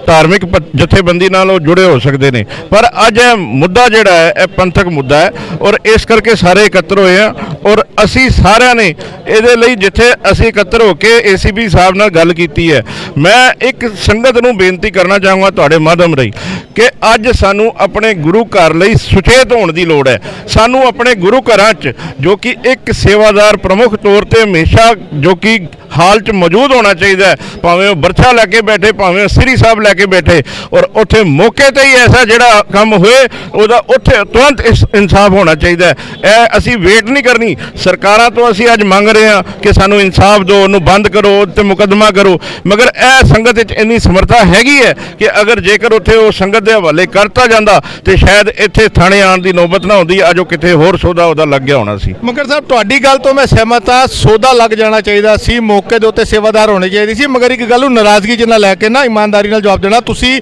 ਧਾਰਮਿਕ ਜਥੇਬੰਦੀ ਨਾਲ ਉਹ ਜੁੜੇ ਹੋ ਸਕਦੇ ਨੇ। ਪਰ ਅੱਜ ਇਹ ਮੁੱਦਾ ਜਿਹੜਾ ਹੈ ਇਹ ਪੰਥਕ ਮੁੱਦਾ ਹੈ ਔਰ ਇਸ ਕਰਕੇ ਸਾਰੇ ਇਕੱਤਰ ਹੋਏ ਆ। ਔਰ ਅਸੀਂ ਸਾਰਿਆਂ ਨੇ ਇਹਦੇ ਲਈ ਜਿੱਥੇ ਅਸੀਂ ਇਕੱਤਰ ਹੋ ਕੇ ACP ਸਾਹਿਬ ਨਾਲ ਗੱਲ ਕੀਤੀ ਹੈ, ਮੈਂ ਇੱਕ ਸੰਗਤ ਨੂੰ ਬੇਨਤੀ ਕਰਨਾ ਚਾਹਾਂਗਾ ਤੁਹਾਡੇ ਮਾਧਿਅਮ ਰਾਹੀਂ ਕਿ ਅੱਜ ਸਾਨੂੰ ਆਪਣੇ ਗੁਰੂ ਘਰ ਲਈ ਸੁਚੇਤ ਹੋਣ ਦੀ ਲੋੜ ਹੈ। ਸਾਨੂੰ ਆਪਣੇ ਗੁਰੂ ਘਰਾਂ 'ਚ ਜੋ ਕਿ ਇੱਕ ਸੇਵਾਦਾਰ ਪ੍ਰਮੁੱਖ ਤੌਰ ਤੇ ਹਮੇਸ਼ਾ ਜੋ ਕਿ ਹਾਲ 'ਚ ਮੌਜੂਦ ਹੋਣਾ ਚਾਹੀਦਾ ਹੈ, ਭਾਵੇਂ ਉਹ ਬਰਛਾ ਲੈ ਕੇ ਬੈਠੇ, ਭਾਵੇਂ ਉਹ ਸ੍ਰੀ ਸਾਹਿਬ ਲੈ ਕੇ ਬੈਠੇ, ਔਰ ਉੱਥੇ ਮੌਕੇ ਤੇ ਹੀ ਐਸਾ ਜਿਹੜਾ ਕੰਮ ਹੋਏ ਉਹਦਾ ਉੱਥੇ ਤੁਰੰਤ ਇਨਸਾਫ ਹੋਣਾ ਚਾਹੀਦਾ ਹੈ। ਇਹ ਅਸੀਂ ਵੇਟ ਨਹੀਂ ਕਰਨੀ। ਸਰਕਾਰਾਂ ਤੋਂ ਅਸੀਂ ਅੱਜ ਮੰਗ ਰਹੇ ਹਾਂ ਕਿ ਸਾਨੂੰ ਇਨਸਾਫ ਦਿਓ, ਉਹਨੂੰ ਬੰਦ ਕਰੋ ਤੇ ਮੁਕੱਦਮਾ ਕਰੋ, ਮਗਰ ਇਹ ਸੰਗਤ ਵਿੱਚ ਇੰਨੀ ਸਮਰੱਥਾ ਹੈਗੀ ਹੈ ਕਿ ਅਗਰ ਜੇਕਰ ਉੱਥੇ ਉਹ ਸੰਗਤ ਦੇ ਹਵਾਲੇ ਕਰਤਾ ਜਾਂਦਾ ਤੇ ਸ਼ਾਇਦ ਇੱਥੇ ਥਾਣੇ ਆਉਣ ਦੀ ਨੌਬਤ ਨਾ ਹੁੰਦੀ। ਅੱਜ ਉਹ ਕਿਤੇ ਹੋਰ ਸੌਦਾ ਉਹਦਾ ਲੱਗ ਗਿਆ ਹੋਣਾ ਸੀ। ਮਗਰ ਸਾਹਿਬ ਤੁਹਾਡੀ ਗੱਲ ਤੋਂ ਮੈਂ ਸਹਿਮਤ ਹਾਂ, ਸੌਦਾ ਲੱਗ ਜਾਣਾ ਚਾਹੀਦਾ ਸੀ, ਮੌਕੇ ਦੇ ਉੱਤੇ ਸੇਵਾਦਾਰ ਹੋਣੇ ਚਾਹੀਦੇ ਸੀ। ਮਗਰ ਇੱਕ ਗੱਲ ਨੂੰ ਨਾਰਾਜ਼ਗੀ ਜਿਹਾ ਲੈ ਕੇ ਨਾ ਇਮਾਨਦਾਰੀ ਨਾਲ ਜਵਾਬ ਦੇਣਾ। ਤੁਸੀਂ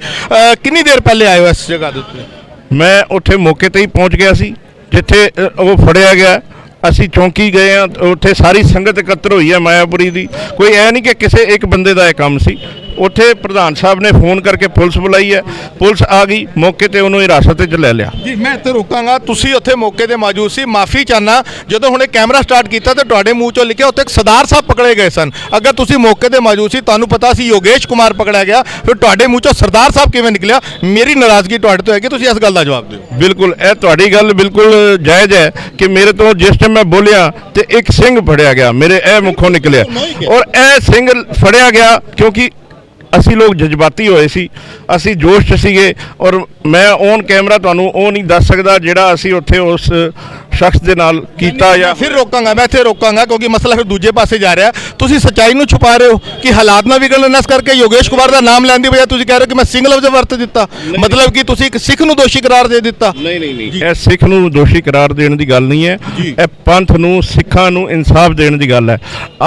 ਕਿੰਨੀ ਦੇਰ ਪਹਿਲੇ ਆਏ ਹੋ ਇਸ ਜਗ੍ਹਾ ਦੇ ਉੱਤੇ? ਮੈਂ ਉੱਥੇ ਮੌਕੇ ਤੇ ਹੀ ਪਹੁੰਚ ਗਿਆ ਸੀ ਜਿੱਥੇ ਉਹ ਫੜਿਆ ਗਿਆ। ਅਸੀਂ ਚੌਂਕੀ ਗਏ ਹਾਂ, ਉੱਥੇ ਸਾਰੀ ਸੰਗਤ ਇਕੱਤਰ ਹੋਈ ਹੈ ਮਾਇਆਪੁਰੀ ਦੀ। ਕੋਈ ਐ ਨਹੀਂ ਕਿ ਕਿਸੇ ਇੱਕ ਬੰਦੇ ਦਾ ਇਹ ਕੰਮ ਸੀ। ਉੱਥੇ ਪ੍ਰਧਾਨ ਸਾਹਿਬ ਨੇ ਫੋਨ ਕਰਕੇ ਪੁਲਿਸ ਬੁਲਾਈ ਹੈ, ਪੁਲਿਸ ਆ ਗਈ ਮੌਕੇ ਤੇ, ਉਹਨੂੰ ਹਿਰਾਸਤ ਵਿੱਚ ਲੈ ਲਿਆ। ਜੀ ਮੈਂ ਇੱਥੇ ਰੋਕਾਂਗਾ, ਤੁਸੀਂ ਉੱਥੇ ਮੌਕੇ ਤੇ ਮੌਜੂਦ ਸੀ, ਮਾਫੀ ਚਾਹਨਾ। ਜਦੋਂ ਹੁਣੇ ਕੈਮਰਾ ਸਟਾਰਟ ਕੀਤਾ ਤੇ ਤੁਹਾਡੇ ਮੂੰਹ ਚੋਂ ਲਿਖਿਆ ਉੱਥੇ ਸਰਦਾਰ ਸਾਹਿਬ ਪਕੜੇ ਗਏ ਸਨ। ਅਗਰ ਤੁਸੀਂ ਮੌਕੇ ਤੇ ਮੌਜੂਦ ਸੀ, ਤੁਹਾਨੂੰ ਪਤਾ ਸੀ ਯੋਗੇਸ਼ ਕੁਮਾਰ ਪਕੜਿਆ ਗਿਆ, ਫਿਰ ਤੁਹਾਡੇ ਮੂੰਹ ਚੋਂ ਸਰਦਾਰ ਸਾਹਿਬ ਕਿਵੇਂ ਨਿਕਲਿਆ? ਮੇਰੀ ਨਾਰਾਜ਼ਗੀ ਤੁਹਾਡੇ ਤੋਂ ਹੈ ਕਿ ਤੁਸੀਂ ਇਸ ਗੱਲ ਦਾ ਜਵਾਬ ਦਿਓ। ਬਿਲਕੁਲ, ਇਹ ਤੁਹਾਡੀ ਗੱਲ ਬਿਲਕੁਲ ਜਾਇਜ਼ ਹੈ ਕਿ ਮੇਰੇ ਤੋਂ ਜਿਸ ਟਾਈਮ ਮੈਂ ਬੋਲਿਆ ਤੇ ਇੱਕ ਸਿੰਘ ਫੜਿਆ ਗਿਆ, ਮੇਰੇ ਇਹ ਮੁੱਖੋਂ ਨਿਕਲਿਆ। ਔਰ ਇਹ ਸਿੰਘ ਫੜਿਆ ਗਿਆ ਕਿਉਂਕਿ ਅਸੀਂ ਲੋਕ ਜਜ਼ਬਾਤੀ ਹੋਏ ਸੀ, ਅਸੀਂ ਜੋਸ਼ 'ਚ ਸੀਗੇ। ਔਰ ਮੈਂ ਔਨ ਕੈਮਰਾ ਤੁਹਾਨੂੰ ਉਹ ਨਹੀਂ ਦੱਸ ਸਕਦਾ ਜਿਹੜਾ ਅਸੀਂ ਉੱਥੇ ਉਸ ਸ਼ਖਸ ਦੇ ਨਾਲ ਕੀਤਾ। ਜਾਂ ਫਿਰ ਰੋਕਾਂਗਾ, ਮੈਂ ਇੱਥੇ ਰੋਕਾਂਗਾ ਕਿਉਂਕਿ ਮਸਲਾ ਫਿਰ ਦੂਜੇ ਪਾਸੇ ਜਾ ਰਿਹਾ। ਤੁਸੀਂ ਸੱਚਾਈ ਨੂੰ ਛੁਪਾ ਰਹੇ ਹੋ ਕਿ ਹਾਲਾਤ ਨਾ ਵਿਗੜਨ, ਇਸ ਕਰਕੇ ਯੋਗੇਸ਼ ਕੁਮਾਰ ਦਾ ਨਾਮ ਲੈਣ ਦੀ ਬਜਾਏ ਤੁਸੀਂ ਕਹਿ ਰਹੇ ਹੋ ਕਿ ਮੈਂ ਸਿੰਘ ਲਫ਼ਜ਼ ਵਰਤ ਦਿੱਤਾ, ਮਤਲਬ ਕਿ ਤੁਸੀਂ ਇੱਕ ਸਿੱਖ ਨੂੰ ਦੋਸ਼ੀ ਕਰਾਰ ਦੇ ਦਿੱਤਾ। ਨਹੀਂ, ਇਹ ਸਿੱਖ ਨੂੰ ਦੋਸ਼ੀ ਕਰਾਰ ਦੇਣ ਦੀ ਗੱਲ ਨਹੀਂ ਹੈ, ਇਹ ਪੰਥ ਨੂੰ, ਸਿੱਖਾਂ ਨੂੰ ਇਨਸਾਫ ਦੇਣ ਦੀ ਗੱਲ ਹੈ।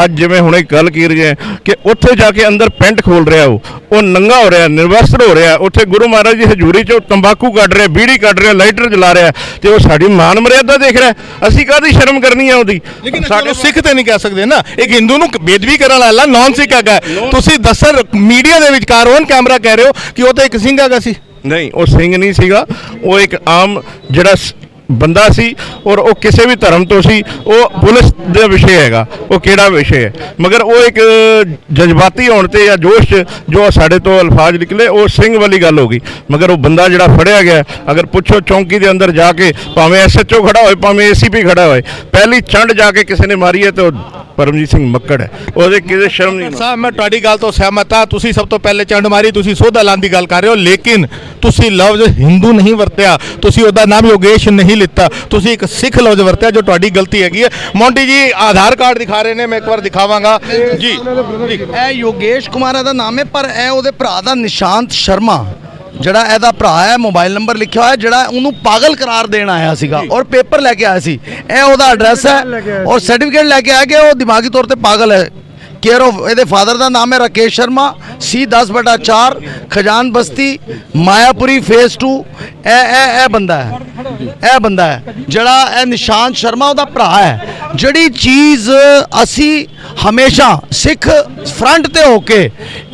ਅੱਜ ਜਿਵੇਂ ਹੁਣੇ ਗੱਲ ਕੀ ਰਹੀ ਹੈ ਕਿ ਉੱਥੇ ਜਾ ਕੇ ਅੰਦਰ ਪੈਂਟ ਖੋਲ ਰਿਹਾ, ਉਹ ਨੰਗਾ ਹੋ ਰਿਹਾ, ਨਿਰਵਸਤਰ ਹੋ ਰਿਹਾ, ਉੱਥੇ ਗੁਰੂ ਮਹਾਰਾਜ ਦੀ ਹਜ਼ੂਰੀ 'ਚ ਤੰਬਾਕੂ ਕੱਢ ਰਿਹਾ, ਬੀੜੀ ਕੱਢ ਰਿਹਾ, ਲਾਈਟਰ ਜਲਾ ਰਿਹਾ, ਤੇ ਉਹ ਸਾਡੀ ਮਾਨ ਮਰਿਆਦਾ ਦੇਖ ਰਿਹਾ। ਅਸੀਂ ਕਾਹਦੀ ਸ਼ਰਮ ਕਰਨੀ ਹੈ ਉਹਦੀ? ਲੇਕਿਨ ਸਾਡੇ ਸਿੱਖ ਤੇ ਨਹੀਂ ਕਹਿ ਸਕਦੇ ਨਾ, ਇੱਕ ਹਿੰਦੂ ਨੂੰ ਬੇਦਬੀ ਕਰਨ ਵਾਲਾ ਨਾਨ ਸਿੱਖ ਹੈਗਾ। ਤੁਸੀਂ ਦੱਸਰ ਮੀਡੀਆ ਦੇ ਵਿਚਕਾਰ ਔਨ ਕੈਮਰਾ ਕਹਿ ਰਹੇ ਹੋ ਕਿ ਉਹ ਤਾਂ ਇੱਕ ਸਿੰਘ ਹੈਗਾ ਸੀ। ਨਹੀਂ, ਉਹ ਸਿੰਘ ਨਹੀਂ ਸੀਗਾ, ਉਹ ਇੱਕ ਆਮ ਜਿਹੜਾ ਬੰਦਾ ਸੀ ਔਰ ਉਹ ਕਿਸੇ ਵੀ ਧਰਮ ਤੋਂ ਸੀ, ਉਹ ਪੁਲਿਸ ਦਾ ਵਿਸ਼ੇ ਹੈਗਾ, ਉਹ ਕਿਹੜਾ ਵਿਸ਼ੇ ਹੈ। ਮਗਰ ਉਹ ਇੱਕ ਜਜ਼ਬਾਤੀ ਹੋਣ ਤੇ ਜਾਂ ਜੋਸ਼ 'ਚ ਜੋ ਸਾਡੇ ਤੋਂ ਅਲਫਾਜ਼ ਨਿਕਲੇ ਉਹ ਸਿੰਘ ਵਾਲੀ ਗੱਲ ਹੋ ਗਈ। ਮਗਰ ਉਹ ਬੰਦਾ ਜਿਹੜਾ ਫੜਿਆ ਗਿਆ, ਅਗਰ ਪੁੱਛੋ ਚੌਂਕੀ ਦੇ ਅੰਦਰ ਜਾ ਕੇ, ਭਾਵੇਂ SHO ਖੜਾ ਹੋਏ, ਭਾਵੇਂ ACP ਖੜਾ ਹੋਏ, ਪਹਿਲੀ ਚੰਡ ਜਾ ਕੇ ਕਿਸੇ ਨੇ ਮਾਰੀ ਹੈ ਤੇ ਉਹ ਪਰਮਜੀਤ ਸਿੰਘ ਮੱਕੜ ਹੈ। ਉਹਦੇ ਕਿਸੇ ਸ਼ਰਮ ਨਹੀਂ। ਸਾਹਿਬ ਮੈਂ ਤੁਹਾਡੀ ਗੱਲ ਤੋਂ ਸਹਿਮਤ ਹਾਂ, ਤੁਸੀਂ ਸਭ ਤੋਂ ਪਹਿਲੇ ਚੰਡ ਮਾਰੀ, ਤੁਸੀਂ ਸੋਧਾ ਲਾਉਣ ਦੀ ਗੱਲ ਕਰ ਰਹੇ ਹੋ, ਲੇਕਿਨ ਤੁਸੀਂ ਲਫ਼ਜ਼ ਹਿੰਦੂ ਨਹੀਂ ਵਰਤਿਆ, ਤੁਸੀਂ ਉਹਦਾ ਨਾਮ ਯੋਗੇਸ਼ ਨਹੀਂ ਲਿੱਤਾ, ਤੁਸੀਂ ਇੱਕ ਸਿੱਖ ਲਫ਼ਜ਼ ਵਰਤਿਆ, ਜੋ ਤੁਹਾਡੀ ਗਲਤੀ ਹੈਗੀ ਹੈ। ਮੌਂਟੀ ਜੀ ਆਧਾਰ ਕਾਰਡ ਦਿਖਾ ਰਹੇ ਨੇ, ਮੈਂ ਇੱਕ ਵਾਰ ਦਿਖਾਵਾਂਗਾ ਜੀ। ਇਹ ਯੋਗੇਸ਼ ਕੁਮਾਰ ਦਾ ਨਾਮ ਹੈ, ਪਰ ਇਹ ਉਹਦੇ ਭਰਾ ਦਾ ਨਿਸ਼ਾਂਤ ਸ਼ਰਮਾ ਜਿਹੜਾ ਇਹਦਾ ਭਰਾ ਹੈ, ਮੋਬਾਈਲ ਨੰਬਰ ਲਿਖਿਆ ਹੋਇਆ, ਜਿਹੜਾ ਉਹਨੂੰ ਪਾਗਲ ਕਰਾਰ ਦੇਣ ਆਇਆ ਸੀਗਾ ਔਰ ਪੇਪਰ ਲੈ ਕੇ ਆਇਆ ਸੀ। ਇਹ ਉਹਦਾ ਐਡਰੈਸ ਹੈ ਔਰ ਸਰਟੀਫਿਕੇਟ ਲੈ ਕੇ ਆਇਆ ਕਿ ਉਹ ਦਿਮਾਗੀ ਤੌਰ ਤੇ ਪਾਗਲ ਹੈ। केयर ऑफ ਇਹਦੇ ਫਾਦਰ ਦਾ ਨਾਮ ਹੈ ਰਾਕੇਸ਼ ਸ਼ਰਮਾ, C10/4 ਖਜਾਨ ਬਸਤੀ ਮਾਇਆਪੁਰੀ ਫੇਸ 2। ਇਹ ਬੰਦਾ ਹੈ ਜਿਹੜਾ ਇਹ ਨਿਸ਼ਾਂਤ ਸ਼ਰਮਾ ਉਹਦਾ ਭਰਾ ਹੈ। ਜਿਹੜੀ ਚੀਜ਼ ਅਸੀਂ ਹਮੇਸ਼ਾ ਸਿੱਖ ਫਰੰਟ ਤੇ ਹੋ ਕੇ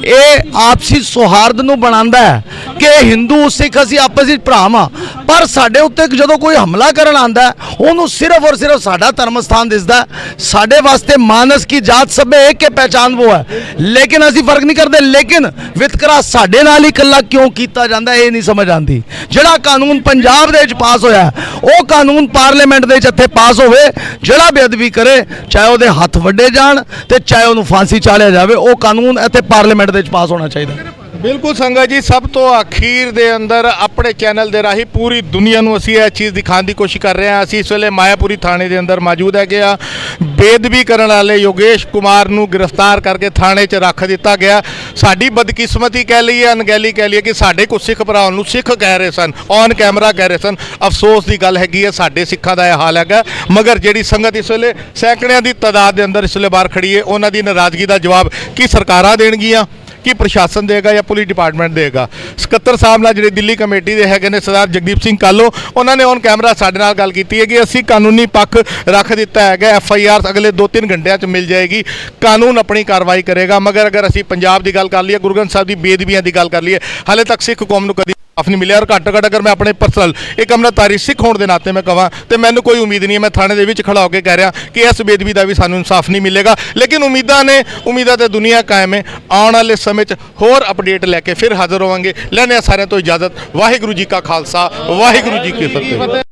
ਇਹ ਆਪਸੀ ਸੌਹਾਰਦ ਨੂੰ ਬਣਾਉਂਦਾ ਹੈ ਕਿ ਹਿੰਦੂ ਸਿੱਖ ਅਸੀਂ ਆਪਸ ਵਿੱਚ ਭਰਾ ਹਾਂ, ਪਰ ਸਾਡੇ ਉੱਤੇ ਜਦੋਂ ਕੋਈ ਹਮਲਾ ਕਰਨ ਆਉਂਦਾ ਉਹਨੂੰ ਸਿਰਫ ਔਰ ਸਿਰਫ ਸਾਡਾ ਧਰਮ ਸਥਾਨ ਦਿਸਦਾ। ਸਾਡੇ ਵਾਸਤੇ ਮਾਨਸ ਕੀ ਜਾਤ ਸਭ ਇੱਕ ਕੇ ਪਹਿਚਾਨ ਉਹ ਹੈ, ਲੇਕਿਨ ਅਸੀਂ ਫਰਕ ਨਹੀਂ ਕਰਦੇ। ਲੇਕਿਨ ਵਿਤਕਰਾ ਸਾਡੇ ਨਾਲ ਹੀ ਇਕੱਲਾ ਕਿਉਂ ਕੀਤਾ ਜਾਂਦਾ ਇਹ ਨਹੀਂ ਸਮਝ ਆਉਂਦੀ। ਜਿਹੜਾ ਕਾਨੂੰਨ ਪੰਜਾਬ ਦੇ ਵਿੱਚ ਪਾਸ ਹੋਇਆ ਉਹ ਕਾਨੂੰਨ ਪਾਰਲੀਮੈਂਟ ਦੇ ਵਿੱਚ ਇੱਥੇ ਪਾਸ ਹੋਵੇ, ਜਿਹੜਾ ਬੇਅਦਬੀ ਕਰੇ ਚਾਹੇ ਉਹਦੇ ਹੱਥ ਵੱਡੇ ਜਾਣ ਤੇ ਚਾਹੇ ਉਹਨੂੰ ਫਾਂਸੀ ਚਾੜਿਆ ਜਾਵੇ, ਉਹ ਕਾਨੂੰਨ ਇੱਥੇ ਪਾਰਲੀਮੈਂਟ ਦੇ ਵਿੱਚ ਪਾਸ ਹੋਣਾ ਚਾਹੀਦਾ। ਬਿਲਕੁਲ ਸੰਗਤ ਜੀ, ਸਭ ਤੋਂ ਅਖੀਰ ਦੇ ਅੰਦਰ ਆਪਣੇ ਚੈਨਲ ਦੇ ਰਾਹੀਂ ਪੂਰੀ ਦੁਨੀਆ ਨੂੰ ਅਸੀਂ ਇਹ ਚੀਜ਼ ਦਿਖਾਉਣ ਦੀ ਕੋਸ਼ਿਸ਼ ਕਰ ਰਹੇ ਹਾਂ। ਅਸੀਂ ਇਸ ਵੇਲੇ ਮਾਇਆਪੁਰੀ ਥਾਣੇ ਦੇ ਅੰਦਰ ਮੌਜੂਦ ਹੈਗੇ ਆ। ਬੇਅਦਬੀ ਕਰਨ ਵਾਲੇ ਯੋਗੇਸ਼ ਕੁਮਾਰ ਨੂੰ ਗ੍ਰਿਫਤਾਰ ਕਰਕੇ ਥਾਣੇ 'ਚ ਰੱਖ ਦਿੱਤਾ ਗਿਆ। ਸਾਡੀ ਬਦਕਿਸਮਤੀ ਕਹਿ ਲਈਏ, ਅਣਗਹਿਲੀ ਕਹਿ ਲਈਏ ਕਿ ਸਾਡੇ ਕੁਝ ਸਿੱਖ ਭਰਾਵਾਂ ਨੂੰ ਸਿੱਖ ਕਹਿ ਰਹੇ ਸਨ, ਔਨ ਕੈਮਰਾ ਕਹਿ ਰਹੇ ਸਨ। ਅਫਸੋਸ ਦੀ ਗੱਲ ਹੈਗੀ ਹੈ, ਸਾਡੇ ਸਿੱਖਾਂ ਦਾ ਇਹ ਹਾਲ ਹੈਗਾ। ਮਗਰ ਜਿਹੜੀ ਸੰਗਤ ਇਸ ਵੇਲੇ ਸੈਂਕੜਿਆਂ ਦੀ ਤਾਦਾਦ ਦੇ ਅੰਦਰ ਇਸ ਵੇਲੇ ਬਾਹਰ ਖੜੀ ਹੈ, ਉਹਨਾਂ ਦੀ ਨਾਰਾਜ਼ਗੀ ਦਾ ਜਵਾਬ ਕੀ ਸਰਕਾਰਾਂ ਦੇਣਗੀਆਂ, ਕੀ ਪ੍ਰਸ਼ਾਸਨ ਦੇਗਾ ਜਾਂ ਪੁਲਿਸ ਡਿਪਾਰਟਮੈਂਟ ਦੇਗਾ। ਸਕੱਤਰ ਸਾਹਿਬ ਨਾਲ ਜਿਹੜੇ ਦਿੱਲੀ ਕਮੇਟੀ ਦੇ ਹੈਗੇ ਨੇ ਸਰਦਾਰ ਜਗਦੀਪ ਸਿੰਘ ਕਾਲੋ, ਉਹਨਾਂ ਨੇ ਔਨ ਕੈਮਰਾ ਸਾਡੇ ਨਾਲ ਗੱਲ ਕੀਤੀ ਹੈ ਕਿ ਅਸੀਂ ਕਾਨੂੰਨੀ ਪੱਖ ਰੱਖ ਦਿੱਤਾ ਹੈਗਾ। FIR ਅਗਲੇ 2-3 ਘੰਟਿਆਂ 'ਚ ਮਿਲ ਜਾਏਗੀ, ਕਾਨੂੰਨ ਆਪਣੀ ਕਾਰਵਾਈ ਕਰੇਗਾ। ਮਗਰ ਅਗਰ ਅਸੀਂ ਪੰਜਾਬ ਦੀ ਗੱਲ ਕਰ ਲਈਏ, ਗੁਰੂ ਗ੍ਰੰਥ ਸਾਹਿਬ ਦੀ ਬੇਅਦਬੀਆਂ ਦੀ ਗੱਲ ਕਰ ਲਈਏ, ਹਾਲੇ ਤੱਕ ਸਿੱਖ ਕੌਮ ਨੂੰ ਕਦੀ ਨਹੀਂ ਮਿਲਿਆ। ਔਰ ਘੱਟੋ ਘੱਟ ਅਗਰ ਮੈਂ ਆਪਣੇ ਪਰਸਨਲ ਇੱਕ ਅੰਮ੍ਰਿਤਧਾਰੀ ਸਿੱਖ ਹੋਣ ਦੇ ਨਾਤੇ ਮੈਂ ਕਹਾਂ ਤੇ ਮੈਨੂੰ ਕੋਈ ਉਮੀਦ ਨਹੀਂ ਹੈ, ਮੈਂ ਥਾਣੇ ਦੇ ਵਿੱਚ ਖੜਾ ਹੋ ਕੇ ਕਹਿ ਰਿਹਾ ਕਿ ਇਸ ਬੇਅਦਬੀ ਦਾ ਵੀ ਸਾਨੂੰ ਇਨਸਾਫ ਨਹੀਂ ਮਿਲੇਗਾ। ਲੇਕਿਨ ਉਮੀਦਾਂ ਤੇ ਦੁਨੀਆ ਕਾਇਮ ਹੈ। ਆਉਣ ਵਾਲੇ ਸਮੇਂ 'ਚ ਹੋਰ ਅਪਡੇਟ ਲੈ ਕੇ ਫਿਰ ਹਾਜ਼ਰ ਹੋਵਾਂਗੇ। ਲੈਂਦੇ ਹਾਂ ਸਾਰਿਆਂ ਤੋਂ ਇਜਾਜ਼ਤ। ਵਾਹਿਗੁਰੂ ਜੀ ਕਾ ਖਾਲਸਾ, ਵਾਹਿਗੁਰੂ ਜੀ ਕੀ ਫਤਿਹ।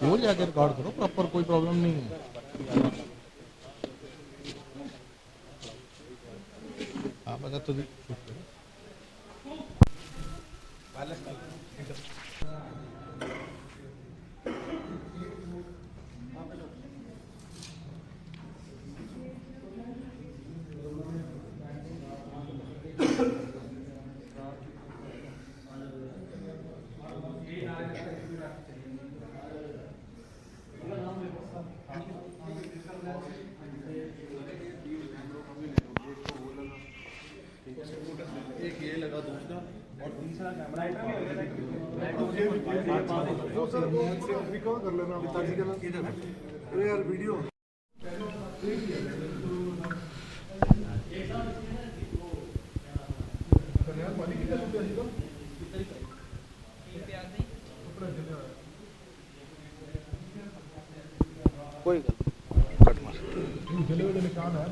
वो जाकर रिकॉर्ड करो प्रॉपर, कोई प्रॉब्लम नहीं है। आप अगर तो कोई कट मार निशान है।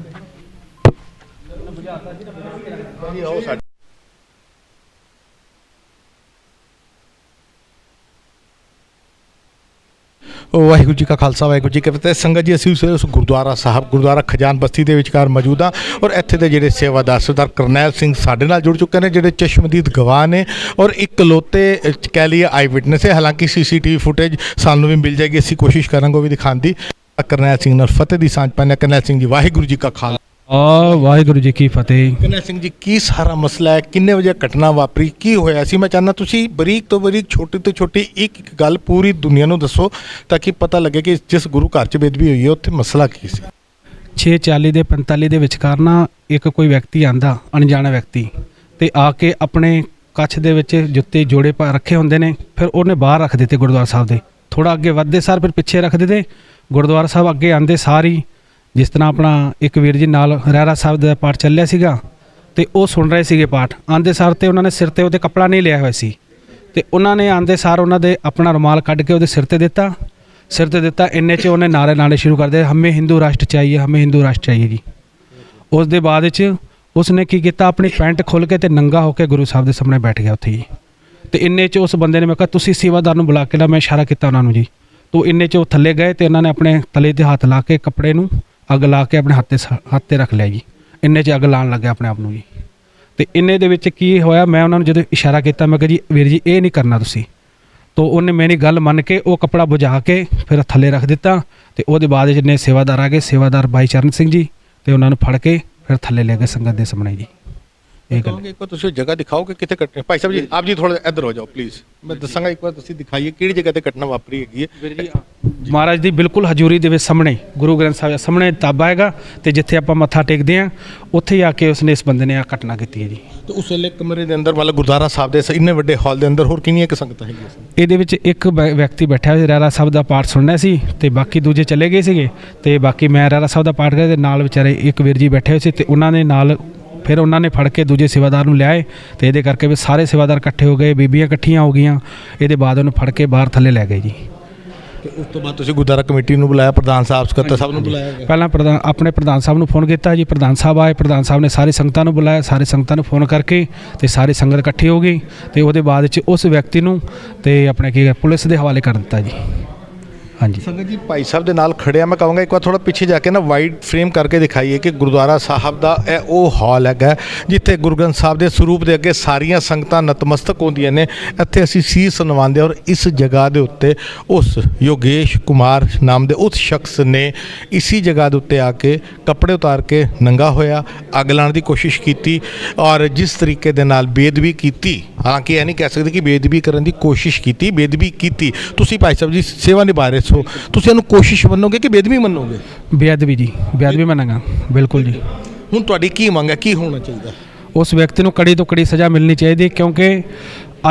ਵਾਹਿਗੁਰੂ ਜੀ ਕਾ ਖਾਲਸਾ, ਵਾਹਿਗੁਰੂ ਜੀ ਕੀ ਫਤਿਹ। ਸੰਗਤ ਜੀ, ਅਸੀਂ ਉਸ ਗੁਰਦੁਆਰਾ ਸਾਹਿਬ, ਗੁਰਦੁਆਰਾ ਖਜਾਨ ਬਸਤੀ ਦੇ ਵਿਚਕਾਰ ਮੌਜੂਦ ਹਾਂ ਔਰ ਇੱਥੇ ਦੇ ਜਿਹੜੇ ਸੇਵਾਦਾਰ ਸਰਦਾਰ ਕਰਨੈਲ ਸਿੰਘ ਸਾਡੇ ਨਾਲ ਜੁੜ ਚੁੱਕੇ ਨੇ, ਜਿਹੜੇ ਚਸ਼ਮਦੀਦ ਗਵਾਹ ਨੇ ਔਰ ਇਕਲੌਤੇ ਕਹਿ ਲਈਏ ਆਈ ਵਿਟਨੈਸ ਹੈ। ਹਾਲਾਂਕਿ CCTV ਫੁਟੇਜ ਸਾਨੂੰ ਵੀ ਮਿਲ ਜਾਏਗੀ, ਅਸੀਂ ਕੋਸ਼ਿਸ਼ ਕਰਾਂਗੇ ਉਹ ਵੀ ਦਿਖਾਉਣ ਦੀ। ਕਰਨੈਲ ਸਿੰਘ ਨਾਲ ਫਤਿਹ ਦੀ ਸਾਂਝ ਪਾਉਂਦੇ। ਕਰਨੈਲ ਸਿੰਘ ਜੀ, ਵਾਹਿਗੁਰੂ ਜੀ ਕਾ ਖਾਲਸਾ, ਵਾਹਿਗੁਰੂ ਜੀ ਕੀ ਫਤਿਹ। ਕਰਨੈਲ ਸਿੰਘ ਜੀ, ਕੀ ਸਾਰਾ ਮਸਲਾ ਹੈ? ਕਿੰਨੇ ਵਜੇ ਘਟਨਾ ਵਾਪਰੀ? ਕੀ ਹੋਇਆ ਸੀ? ਮੈਂ ਚਾਹੁੰਦਾ ਤੁਸੀਂ ਬਰੀਕ ਤੋਂ ਬਰੀਕ, ਛੋਟੀ ਤੋਂ ਛੋਟੀ ਇੱਕ ਗੱਲ ਪੂਰੀ ਦੁਨੀਆ ਨੂੰ ਦੱਸੋ ਤਾਂ ਕਿ ਪਤਾ ਲੱਗੇ ਕਿ ਜਿਸ ਗੁਰੂ ਘਰ 'ਚ ਬੇਦਬੀ ਹੋਈ ਹੈ ਉੱਥੇ ਮਸਲਾ ਕੀ ਸੀ। 6:40 ਦੇ 45 ਦੇ ਵਿਚਕਾਰ ਨਾ ਇੱਕ ਕੋਈ ਵਿਅਕਤੀ ਆਂਦਾ, ਅਣਜਾਣਾ ਵਿਅਕਤੀ, ਤੇ ਆ ਕੇ ਆਪਣੇ ਕੱਛ ਦੇ ਵਿੱਚ ਜੁੱਤੇ ਜੋੜੇ ਪਾ ਰੱਖੇ ਹੁੰਦੇ ਨੇ, ਫਿਰ ਉਹਨੇ ਬਾਹਰ ਰੱਖ ਦਿੱਤੇ ਗੁਰਦੁਆਰਾ ਸਾਹਿਬ ਦੇ ਥੋੜਾ ਅੱਗੇ ਵੱਧਦੇ ਸਾਰ ਫਿਰ ਪਿੱਛੇ ਰੱਖਦੇ ਤੇ ਗੁਰਦੁਆਰਾ ਸਾਹਿਬ ਅੱਗੇ ਆਂਦੇ ਸਾਰ ਹੀ ਜਿਸ ਤਰ੍ਹਾਂ ਆਪਣਾ ਇੱਕ ਵੀਰ ਜੀ ਨਾਲ ਰਹਿਰਾ ਸਾਹਿਬ ਦਾ ਪਾਠ ਚੱਲਿਆ ਸੀਗਾ ਤੇ ਉਹ ਸੁਣ ਰਹੇ ਸੀਗੇ ਪਾਠ। ਆਂਦੇ ਸਾਰ ਤੇ ਉਹਨਾਂ ਨੇ ਸਿਰ ਤੇ ਉਹਦੇ ਕੱਪੜਾ ਨਹੀਂ ਲਿਆ ਹੋਇਆ ਸੀ ਤੇ ਉਹਨਾਂ ਨੇ ਆਂਦੇ ਸਾਰ ਉਹਨਾਂ ਦੇ ਆਪਣਾ ਰੁਮਾਲ ਕੱਢ ਕੇ ਉਹਦੇ ਸਿਰ ਤੇ ਦਿੱਤਾ ਇੰਨੇ 'ਚ ਉਹਨੇ ਨਾਰੇ ਸ਼ੁਰੂ ਕਰ ਦਿੱਤੇ, ਹਮੇ ਹਿੰਦੂ ਰਾਸ਼ਟਰ ਚਾਹੀਏ, ਹਮੇ ਹਿੰਦੂ ਰਾਸ਼ਟਰ ਚਾਹੀਏ ਜੀ। ਉਸ ਦੇ ਬਾਅਦ 'ਚ ਉਸਨੇ ਕੀ ਕੀਤਾ, ਆਪਣੀ ਪੈਂਟ ਖੋਲ੍ਹ ਕੇ ਤੇ ਨੰਗਾ ਹੋ ਕੇ ਗੁਰੂ ਸਾਹਿਬ ਦੇ ਸਾਹਮਣੇ ਬੈਠ ਗਿਆ ਉੱਥੇ ਜੀ। ਤੇ ਇੰਨੇ 'ਚ ਉਸ ਬੰਦੇ ਨੇ ਮੈਂ ਕਿਹਾ ਤੁਸੀਂ ਸੇਵਾਦਾਰ ਨੂੰ ਬੁਲਾ ਕੇ ਲਾ, ਮੈਂ ਇਸ਼ਾਰਾ ਕੀਤਾ ਉਹਨਾਂ ਨੂੰ ਜੀ। ਤੋ ਇੰਨੇ 'ਚ ਉਹ ਥੱਲੇ ਗਏ ਤੇ ਉਹਨਾਂ ਨੇ ਆਪਣੇ ਤਲੇ ਤੇ ਹੱਥ ਲਾ ਕੇ ਕੱਪੜੇ ਨੂੰ ਅੱਗ ਲਾ ਕੇ ਆਪਣੇ ਹੱਥ ਤੇ ਰੱਖ ਲਿਆ ਜੀ। ਇੰਨੇ 'ਚ ਅੱਗ ਲਾਉਣ ਲੱਗਿਆ ਆਪਣੇ ਆਪ ਨੂੰ ਜੀ। ਤੇ ਇੰਨੇ ਦੇ ਵਿੱਚ ਕੀ ਹੋਇਆ, ਮੈਂ ਉਹਨਾਂ ਨੂੰ ਜਦੋਂ ਇਸ਼ਾਰਾ ਕੀਤਾ ਮੈਂ ਕਿਹਾ ਜੀ ਵੀਰ ਜੀ ਇਹ ਨਹੀਂ ਕਰਨਾ ਤੁਸੀਂ। ਤੋ ਉਹਨੇ ਮੇਰੀ ਗੱਲ ਮੰਨ ਕੇ ਉਹ ਕੱਪੜਾ ਬੁਝਾ ਕੇ ਫਿਰ ਥੱਲੇ ਰੱਖ ਦਿੱਤਾ ਤੇ ਉਹਦੇ ਬਾਅਦ ਜਿਹਨੇ ਸੇਵਾਦਾਰ ਆ ਗਏ, ਸੇਵਾਦਾਰ ਭਾਈ ਚਰਨ ਸਿੰਘ ਜੀ, ਤੇ ਉਹਨਾਂ ਨੂੰ ਫੜ ਕੇ ਫਿਰ ਥੱਲੇ ਲੈ ਗਏ ਸੰਗਤ ਦੇ ਸਾਹਮਣੇ ਜੀ। ਇਹ ਗੱਲ ਇੱਕ ਵਾਰ ਤੁਸੀਂ ਜਗ੍ਹਾ ਦਿਖਾਓ ਕਿ ਕਿੱਥੇ ਕੱਟਨੇ। ਭਾਈ ਸਾਹਿਬ ਜੀ ਆਪ ਜੀ ਥੋੜਾ ਇੱਧਰ ਹੋ ਜਾਓ ਪਲੀਜ਼, ਮੈਂ ਦੱਸਾਂਗਾ ਇੱਕ ਵਾਰ ਤੁਸੀਂ ਦਿਖਾਈਏ ਕਿਹੜੀ ਜਗ੍ਹਾ ਤੇ ਘਟਨਾ ਵਾਪਰੀ ਹੈਗੀ ਹੈ। ਮਹਾਰਾਜ ਦੀ ਬਿਲਕੁਲ ਹਜ਼ੂਰੀ ਦੇ ਵਿੱਚ ਸਾਹਮਣੇ ਗੁਰੂ ਗ੍ਰੰਥ ਸਾਹਿਬ ਦੇ ਸਾਹਮਣੇ ਤਾਬਾ ਹੈਗਾ ਤੇ ਜਿੱਥੇ ਆਪਾਂ ਮੱਥਾ ਟੇਕਦੇ ਹਾਂ ਉੱਥੇ ਹੀ ਆ ਕੇ ਉਸਨੇ ਇਸ ਬੰਦੇ ਨੇ ਆ ਘਟਨਾ ਕੀਤੀ ਹੈ ਜੀ। ਤੇ ਉਸ ਵੇਲੇ ਕਮਰੇ ਦੇ ਅੰਦਰ ਮਤਲਬ ਗੁਰਦੁਆਰਾ ਸਾਹਿਬ ਦੇ ਇੰਨੇ ਵੱਡੇ ਹਾਲ ਦੇ ਅੰਦਰ ਹੋਰ ਕਿੰਨੀਆਂ ਕਿ ਸੰਗਤਾਂ ਹੈਗੀਆਂ ਸਨ? ਇਹਦੇ ਵਿੱਚ ਇੱਕ ਵਿਅਕਤੀ ਬੈਠਾ ਹੋਇਆ ਰਹਿਰਾ ਸਾਹਿਬ ਦਾ ਪਾਠ ਸੁਣਨਾ ਸੀ ਤੇ ਬਾਕੀ ਦੂਜੇ ਚਲੇ ਗਏ ਸੀਗੇ ਤੇ ਬਾਕੀ ਮੈਂ ਰਹਿਰਾ ਸਾਹਿਬ ਦਾ ਪਾਠ ਕਰਦੇ ਨਾਲ ਵਿਚਾਰੇ ਇੱਕ ਵੀਰ ਜੀ ਬੈਠੇ ਹੋਏ ਸੀ ਤੇ ਉਹਨਾਂ ਨੇ ਨਾਲ ਫਿਰ ਉਹਨਾਂ ਨੇ ਫੜ ਕੇ ਦੂਜੇ ਸੇਵਾਦਾਰ ਨੂੰ ਲਿਆਏ ਤੇ ਇਹਦੇ ਕਰਕੇ ਵੀ ਸਾਰੇ ਸੇਵਾਦਾਰ ਇਕੱਠੇ ਹੋ ਗਏ, ਬੀਬੀਆਂ ਇਕੱਠੀਆਂ ਹੋ ਗਈਆਂ। ਇਹਦੇ ਬਾਅਦ ਉਹਨੂੰ ਫੜ ਕੇ ਬਾਹਰ ਥੱਲੇ ਲੈ ਗਏ ਜੀ। ਤੇ ਉਸ ਤੋਂ ਬਾਅਦ ਤੁਸੀਂ ਗੁਰਦੁਆਰਾ ਕਮੇਟੀ ਨੂੰ ਬੁਲਾਇਆ, ਪ੍ਰਧਾਨ ਸਾਹਿਬ ਸਕੱਤਰ ਸਾਹਿਬ ਨੂੰ ਬੁਲਾਇਆ ਗਿਆ? ਪਹਿਲਾਂ ਆਪਣੇ ਪ੍ਰਧਾਨ ਸਾਹਿਬ ਨੂੰ ਫੋਨ ਕੀਤਾ ਜੀ, ਪ੍ਰਧਾਨ ਸਾਹਿਬ ਆਏ, ਪ੍ਰਧਾਨ ਸਾਹਿਬ ਨੇ ਸਾਰੀ ਸੰਗਤਾਂ ਨੂੰ ਬੁਲਾਇਆ, ਸਾਰੀ ਸੰਗਤਾਂ ਨੂੰ ਫੋਨ ਕਰਕੇ ਤੇ ਸਾਰੀ ਸੰਗਤ ਇਕੱਠੀ ਹੋ ਗਈ ਤੇ ਉਹਦੇ ਬਾਅਦ 'ਚ ਉਸ ਵਿਅਕਤੀ ਨੂੰ ਤੇ ਆਪਣੇ ਕੀ ਪੁਲਿਸ ਦੇ ਹਵਾਲੇ ਕਰ ਦਿੱਤਾ ਜੀ। ਹਾਂਜੀ ਸੰਗਤ ਜੀ ਭਾਈ ਸਾਹਿਬ ਦੇ ਨਾਲ ਖੜਿਆ, ਮੈਂ ਕਹਾਂਗਾ ਇੱਕ ਵਾਰ ਥੋੜਾ ਪਿੱਛੇ ਜਾ ਕੇ ਨਾ ਵਾਈਡ ਫਰੇਮ ਕਰਕੇ ਦਿਖਾਈਏ ਕਿ ਗੁਰਦੁਆਰਾ ਸਾਹਿਬ ਦਾ ਇਹ ਉਹ ਹਾਲ ਹੈਗਾ ਜਿੱਥੇ ਗੁਰੂ ਗ੍ਰੰਥ ਸਾਹਿਬ ਦੇ ਸਰੂਪ ਦੇ ਅੱਗੇ ਸਾਰੀਆਂ ਸੰਗਤਾਂ ਨਤਮਸਤਕ ਹੁੰਦੀਆਂ ਨੇ। ਇੱਥੇ ਅਸੀਂ ਸੀਸ ਨਵਾਉਂਦੇ ਔਰ ਇਸ ਜਗ੍ਹਾ ਦੇ ਉੱਤੇ ਉਸ ਯੋਗੇਸ਼ ਕੁਮਾਰ ਨਾਮ ਦੇ ਉਸ ਸ਼ਖਸ ਨੇ ਇਸੀ ਜਗ੍ਹਾ ਦੇ ਉੱਤੇ ਆ ਕੇ ਕੱਪੜੇ ਉਤਾਰ ਕੇ ਨੰਗਾ ਹੋਇਆ, ਅੱਗ ਲਾਉਣ ਦੀ ਕੋਸ਼ਿਸ਼ ਕੀਤੀ ਔਰ ਜਿਸ ਤਰੀਕੇ ਦੇ ਨਾਲ ਬੇਅਦਬੀ ਕੀਤੀ, ਹਾਲਾਂਕਿ ਇਹ ਨਹੀਂ ਕਹਿ ਸਕਦੇ ਕਿ ਬੇਅਦਬੀ ਕਰਨ ਦੀ ਕੋਸ਼ਿਸ਼ ਕੀਤੀ, ਬੇਅਦਬੀ ਕੀਤੀ। ਤੁਸੀਂ ਭਾਈ ਸਾਹਿਬ ਜੀ ਸੇਵਾ ਨਿਭਾ ਰਹੇ ਸੋ, ਤੁਸੀਂ ਇਹਨੂੰ ਕੋਸ਼ਿਸ਼ ਮੰਨੋਗੇ ਕਿ ਬੇਅਦਬੀ ਮੰਨੋਗੇ? ਬੇਅਦਬੀ ਜੀ, ਬੇਅਦਬੀ ਮੰਨਾਂਗਾ ਬਿਲਕੁਲ ਜੀ। ਹੁਣ ਤੁਹਾਡੀ ਕੀ ਮੰਗ ਹੈ, ਕੀ ਹੋਣਾ ਚਾਹੀਦਾ? ਉਸ ਵਿਅਕਤੀ ਨੂੰ ਕੜੀ ਤੋਂ ਕੜੀ ਸਜ਼ਾ ਮਿਲਣੀ ਚਾਹੀਦੀ ਕਿਉਂਕਿ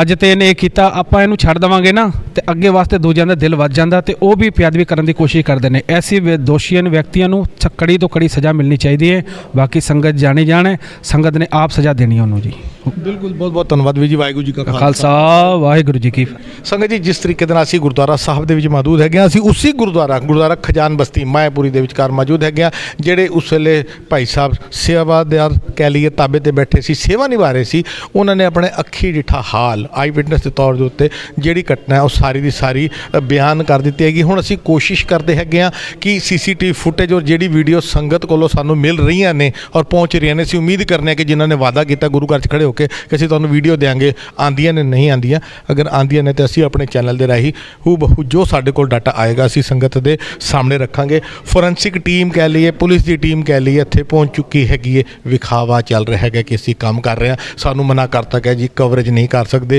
ਅੱਜ ਤੇ ਇਹਨੇ ਇਹ ਕੀਤਾ, ਆਪਾਂ ਇਹਨੂੰ ਛੱਡ ਦੇਵਾਂਗੇ ਨਾ ਤੇ ਅੱਗੇ ਵਾਸਤੇ ਦੂਜਿਆਂ ਦਾ ਦਿਲ ਵੱਜ ਜਾਂਦਾ ਤੇ ਉਹ ਵੀ ਬੇਅਦਬੀ ਕਰਨ ਦੀ ਕੋਸ਼ਿਸ਼ ਕਰਦੇ ਨੇ। ਐਸੀ ਦੋਸ਼ੀਆਂ ਵਿਅਕਤੀਆਂ ਨੂੰ ਕੜੀ ਤੋਂ ਕੜੀ ਸਜ਼ਾ ਮਿਲਣੀ ਚਾਹੀਦੀ ਹੈ। ਬਾਕੀ ਸੰਗਤ ਜਾਣੀ ਜਾਣੇ, ਸੰਗਤ ਨੇ ਆਪ ਸਜ਼ਾ ਦੇਣੀ ਉਹਨੂੰ ਜੀ। ਬਿਲਕੁਲ, ਬਹੁਤ ਬਹੁਤ ਧੰਨਵਾਦ ਵੀਰ ਜੀ। ਵਾਹਿਗੁਰੂ ਜੀ ਕਾ ਖਾਲਸਾ, ਵਾਹਿਗੁਰੂ ਜੀ ਕੀ ਫਤਿਹ। ਸੰਗਤ ਜੀ, ਜਿਸ ਤਰੀਕੇ ਦੇ ਨਾਲ ਅਸੀਂ ਗੁਰਦੁਆਰਾ ਸਾਹਿਬ ਦੇ ਵਿੱਚ ਮੌਜੂਦ ਹੈਗੇ ਹਾਂ, ਅਸੀਂ ਉਸੇ ਗੁਰਦੁਆਰਾ ਖਜ਼ਾਨ ਬਸਤੀ ਮਾਇਆਪੁਰੀ ਦੇ ਵਿਚਕਾਰ ਮੌਜੂਦ ਹੈਗੇ ਹਾਂ, ਜਿਹੜੇ ਉਸ ਵੇਲੇ ਭਾਈ ਸਾਹਿਬ ਸੇਵਾਦਾਰ ਕਹਿ ਲਈਏ ਤਾਬੇ ਤੇ ਬੈਠੇ ਸੀ, ਸੇਵਾ ਨਿਭਾ ਰਹੇ ਸੀ। ਉਹਨਾਂ ਨੇ ਆਪਣੇ ਅੱਖੀ ਡਿਠਾ ਹਾਲ ਆਈ ਵਿਟਨੈਸ ਦੇ ਤੌਰ ਦੇ ਉੱਤੇ ਜਿਹੜੀ ਘਟਨਾ ਹੈ ਉਹ ਸਾਰੀ ਦੀ ਸਾਰੀ ਬਿਆਨ ਕਰ ਦਿੱਤੀ ਹੈਗੀ। ਹੁਣ ਅਸੀਂ ਕੋਸ਼ਿਸ਼ ਕਰਦੇ ਹੈਗੇ ਹਾਂ ਕਿ CCTV ਫੁਟੇਜ ਔਰ ਜਿਹੜੀ ਵੀਡੀਓ ਸੰਗਤ ਕੋਲੋਂ ਸਾਨੂੰ ਮਿਲ ਰਹੀਆਂ ਨੇ ਔਰ ਪਹੁੰਚ ਰਹੀਆਂ ਨੇ, ਅਸੀਂ ਉਮੀਦ ਕਰਨੇ ਹਾਂ ਕਿ ਜਿਨ੍ਹਾਂ ਨੇ ਵਾਅਦਾ ਕੀਤਾ ਗੁਰੂ ਘਰ 'ਚ ਖੜੇ ਹੋ ਕੇ ਕਿ ਅਸੀਂ ਤੁਹਾਨੂੰ ਵੀਡੀਓ ਦੇਵਾਂਗੇ, ਆਉਂਦੀਆਂ ਨੇ ਨਹੀਂ ਆਉਂਦੀਆਂ। ਅਗਰ ਆਉਂਦੀਆਂ ਨੇ ਤਾਂ ਅਸੀਂ ਆਪਣੇ ਚੈਨਲ ਦੇ ਰਾਹੀਂ ਹੂਬਹੂ ਜੋ ਸਾਡੇ ਕੋਲ ਡਾਟਾ ਆਏਗਾ ਅਸੀਂ ਸੰਗਤ ਦੇ ਸਾਹਮਣੇ ਰੱਖਾਂਗੇ। ਫੋਰੈਂਸਿਕ ਟੀਮ ਕਹਿ ਲਈਏ, ਪੁਲਿਸ ਦੀ ਟੀਮ ਕਹਿ ਲਈਏ, ਇੱਥੇ ਪਹੁੰਚ ਚੁੱਕੀ ਹੈਗੀ ਹੈ। ਵਿਖਾਵਾ ਚੱਲ ਰਿਹਾ ਹੈਗਾ ਕਿ ਅਸੀਂ ਕੰਮ ਕਰ ਰਹੇ ਹਾਂ, ਸਾਨੂੰ ਮਨਾ ਕਰਤਾ ਗਿਆ ਜੀ ਕਵਰੇਜ ਨਹੀਂ ਕਰ ਸਕਦੇ।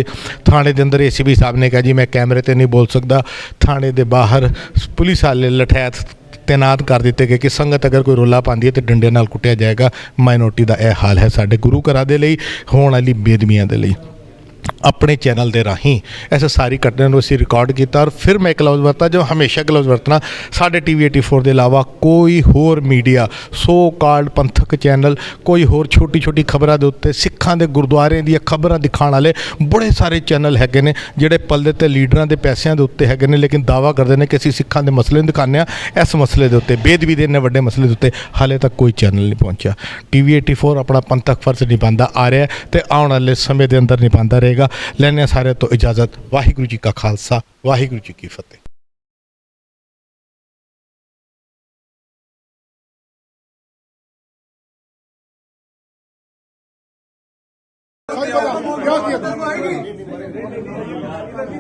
ਥਾਣੇ ਦੇ ਅੰਦਰ ACP ਸਾਹਿਬ ਨੇ ਕਿਹਾ ਜੀ ਮੈਂ ਕੈਮਰੇ ਤੇ ਨਹੀਂ ਬੋਲ ਸਕਦਾ। ਥਾਣੇ ਦੇ ਬਾਹਰ ਪੁਲਿਸ ਵਾਲੇ ਲਠੈਤ ਤੈਨਾਤ ਕਰ ਦਿੱਤੇ ਗਏ ਕਿ ਸੰਗਤ ਅਗਰ ਕੋਈ ਰੌਲਾ ਪਾਉਂਦੀ ਹੈ ਤੇ ਡੰਡੇ ਨਾਲ ਕੁੱਟਿਆ ਜਾਏਗਾ। ਮਾਈਨੋਰਟੀ ਦਾ ਇਹ ਹਾਲ ਹੈ ਸਾਡੇ ਗੁਰੂ ਘਰਾਂ ਦੇ ਲਈ, ਹੋਣ ਵਾਲੀ ਬੇਦਬੀਆਂ ਦੇ ਲਈ। ਆਪਣੇ ਚੈਨਲ ਦੇ ਰਾਹੀਂ ਇਸ ਸਾਰੀ ਘਟਨਾ ਨੂੰ ਅਸੀਂ ਰਿਕਾਰਡ ਕੀਤਾ ਔਰ ਫਿਰ ਮੈਂ ਇੱਕ ਲਫ਼ਜ਼ ਵਰਤਾ ਜੋ ਹਮੇਸ਼ਾ ਲਫ਼ਜ਼ ਵਰਤਣਾ, ਸਾਡੇ TV 84 ਦੇ ਇਲਾਵਾ ਕੋਈ ਹੋਰ ਮੀਡੀਆ, ਸੋ ਕਾਲਡ ਪੰਥਕ ਚੈਨਲ, ਕੋਈ ਹੋਰ ਛੋਟੀ ਛੋਟੀ ਖਬਰਾਂ ਦੇ ਉੱਤੇ ਸਿੱਖਾਂ ਦੇ ਗੁਰਦੁਆਰਿਆਂ ਦੀਆਂ ਖਬਰਾਂ ਦਿਖਾਉਣ ਵਾਲੇ ਬੜੇ ਸਾਰੇ ਚੈਨਲ ਹੈਗੇ ਨੇ ਜਿਹੜੇ ਪੱਲੇ ਤੇ ਲੀਡਰਾਂ ਦੇ ਪੈਸਿਆਂ ਦੇ ਉੱਤੇ ਹੈਗੇ ਨੇ, ਲੇਕਿਨ ਦਾਅਵਾ ਕਰਦੇ ਨੇ ਕਿ ਅਸੀਂ ਸਿੱਖਾਂ ਦੇ ਮਸਲੇ ਨੂੰ ਦਿਖਾਉਂਦੇ ਹਾਂ। ਇਸ ਮਸਲੇ ਦੇ ਉੱਤੇ, ਬੇਦਬੀ ਦੇ ਇੰਨੇ ਵੱਡੇ ਮਸਲੇ ਦੇ ਉੱਤੇ ਹਾਲੇ ਤੱਕ ਕੋਈ ਚੈਨਲ ਨਹੀਂ ਪਹੁੰਚਿਆ। TV 84 ਆਪਣਾ ਪੰਥਕ ਫਰਜ਼ ਨਿਭਾਉਂਦਾ ਆ ਰਿਹਾ ਤੇ ਆਉਣ ਵਾਲੇ ਸਮੇਂ ਦੇ ਅੰਦਰ ਨਿਭਾਉਂਦਾ ਰਹੇਗਾ। ਲੈਣੇ ਸਾਰਿਆਂ ਤੋਂ ਇਜਾਜ਼ਤ। ਵਾਹਿਗੁਰੂ ਜੀ ਕਾ ਖਾਲਸਾ, ਵਾਹਿਗੁਰੂ ਜੀ ਕੀ ਫਤਿਹ।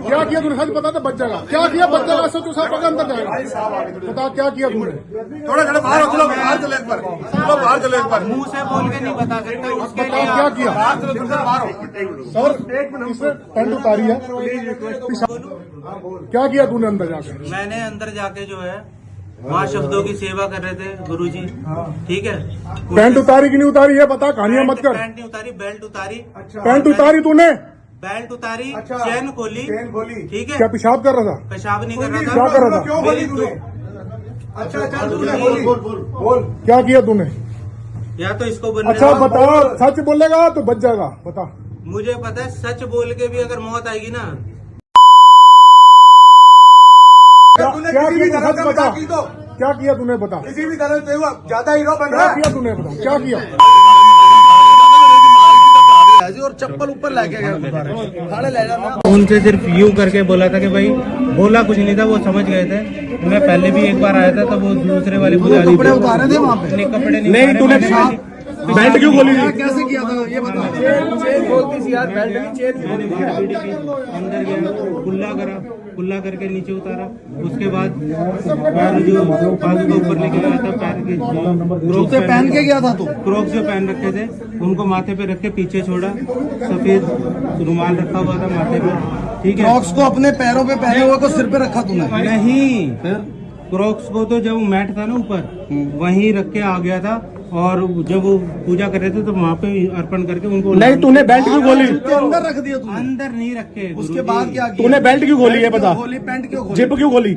क्या किया तूने? सच बता तो बच जाएगा। क्या किया? बच जाएगा। ऐसा तू सब अंदर जाएगा। बता क्या किया तूने? थोड़ा थोड़ा बाहर चलो, बाहर चले एक बार, चलो बाहर चले एक बार। मुंह से बोल के नहीं बता सकते। उसके लिए क्या किया? सर इसने पैंट उतारी है, क्या किया तूने अंदर जाके? मैंने अंदर जाके जो है वहाँ शब्दों की सेवा कर रहे थे गुरुजी, ठीक है। पैंट उतारी कि नहीं उतारी ये बता, कहानियां मत कर। पैंट नहीं उतारी, बेल्ट उतारी। पैंट उतारी तूने? बेल्ट उतारी, अच्छा, चेन खोली, ठीक है। क्या पेशाब कर रहा था? पेशाब नहीं कर रहा था। क्या कर रहा था? क्यों बोली तूने? अच्छा चल तूने बोल क्या किया तूने? या तो इसको बनने अच्छा दो। बता, सच बोलेगा तो बच जाएगा, बता। मुझे पता है सच बोल के भी अगर मौत आएगी ना, तूने क्या किसी भी किया? तरह सच का बता। की तो क्या किया तूने, बता। किसी भी तरह से हुआ ज्यादा हीरो बन क्या रहा है किया तूने, बता। क्या किया? और चप्पल ऊपर लेके गया खड़े ले जाना। उनसे सिर्फ यूं करके बोला था कि भाई, बोला कुछ नहीं था, वो समझ गए थे। मैं पहले भी एक बार आया था, तो वो दूसरे वाले पुजारी कपड़े उतारे थे वहाँ पे? नहीं, कपड़े नहीं नहीं, तूने बेल्ट क्यों खोली थी? कैसे किया था ये बता। चेन खोलती थी यार, बेल्ट नहीं चेन अंदर गया, कुल्ला करके नीचे उतारा। उसके बाद पैर जो बाजू के ऊपर लेके गया था, पैर के जूते पहन के गया था तू? क्रोक्स जो पहन रखे थे उनको माथे पे रख के पीछे छोड़ा। सफेद रुमाल रखा हुआ था माथे पे, ठीक है। क्रॉक्स को अपने पैरों पे पहने हुए को सिर पे रखा तूने? नहीं, क्रॉक्स को तो जब मैट था ना ऊपर, वहीं रख के आ गया था। और जब वो पूजा कर रहे थे तो वहाँ पे अर्पण करके उनको। नहीं, तूने बेल्ट क्यों खोली? जूते अंदर रख दिए तूने? अंदर नहीं रखे। उसके बाद क्या किया? तूने बेल्ट क्यों खोली है, बता। खोली, पैंट क्यों खोली? जिप क्यों खोली?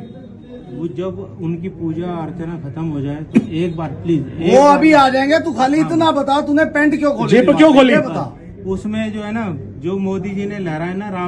वो जब उनकी पूजा अर्चना खत्म हो जाए तो एक बार प्लीज। वो अभी आ जाएंगे, तू खाली इतना बता, तूने पैंट क्यों खोली? जिप क्यों खोली? ये बता। उसमें जो है ना, जो मोदी जी ने लहराया ना राम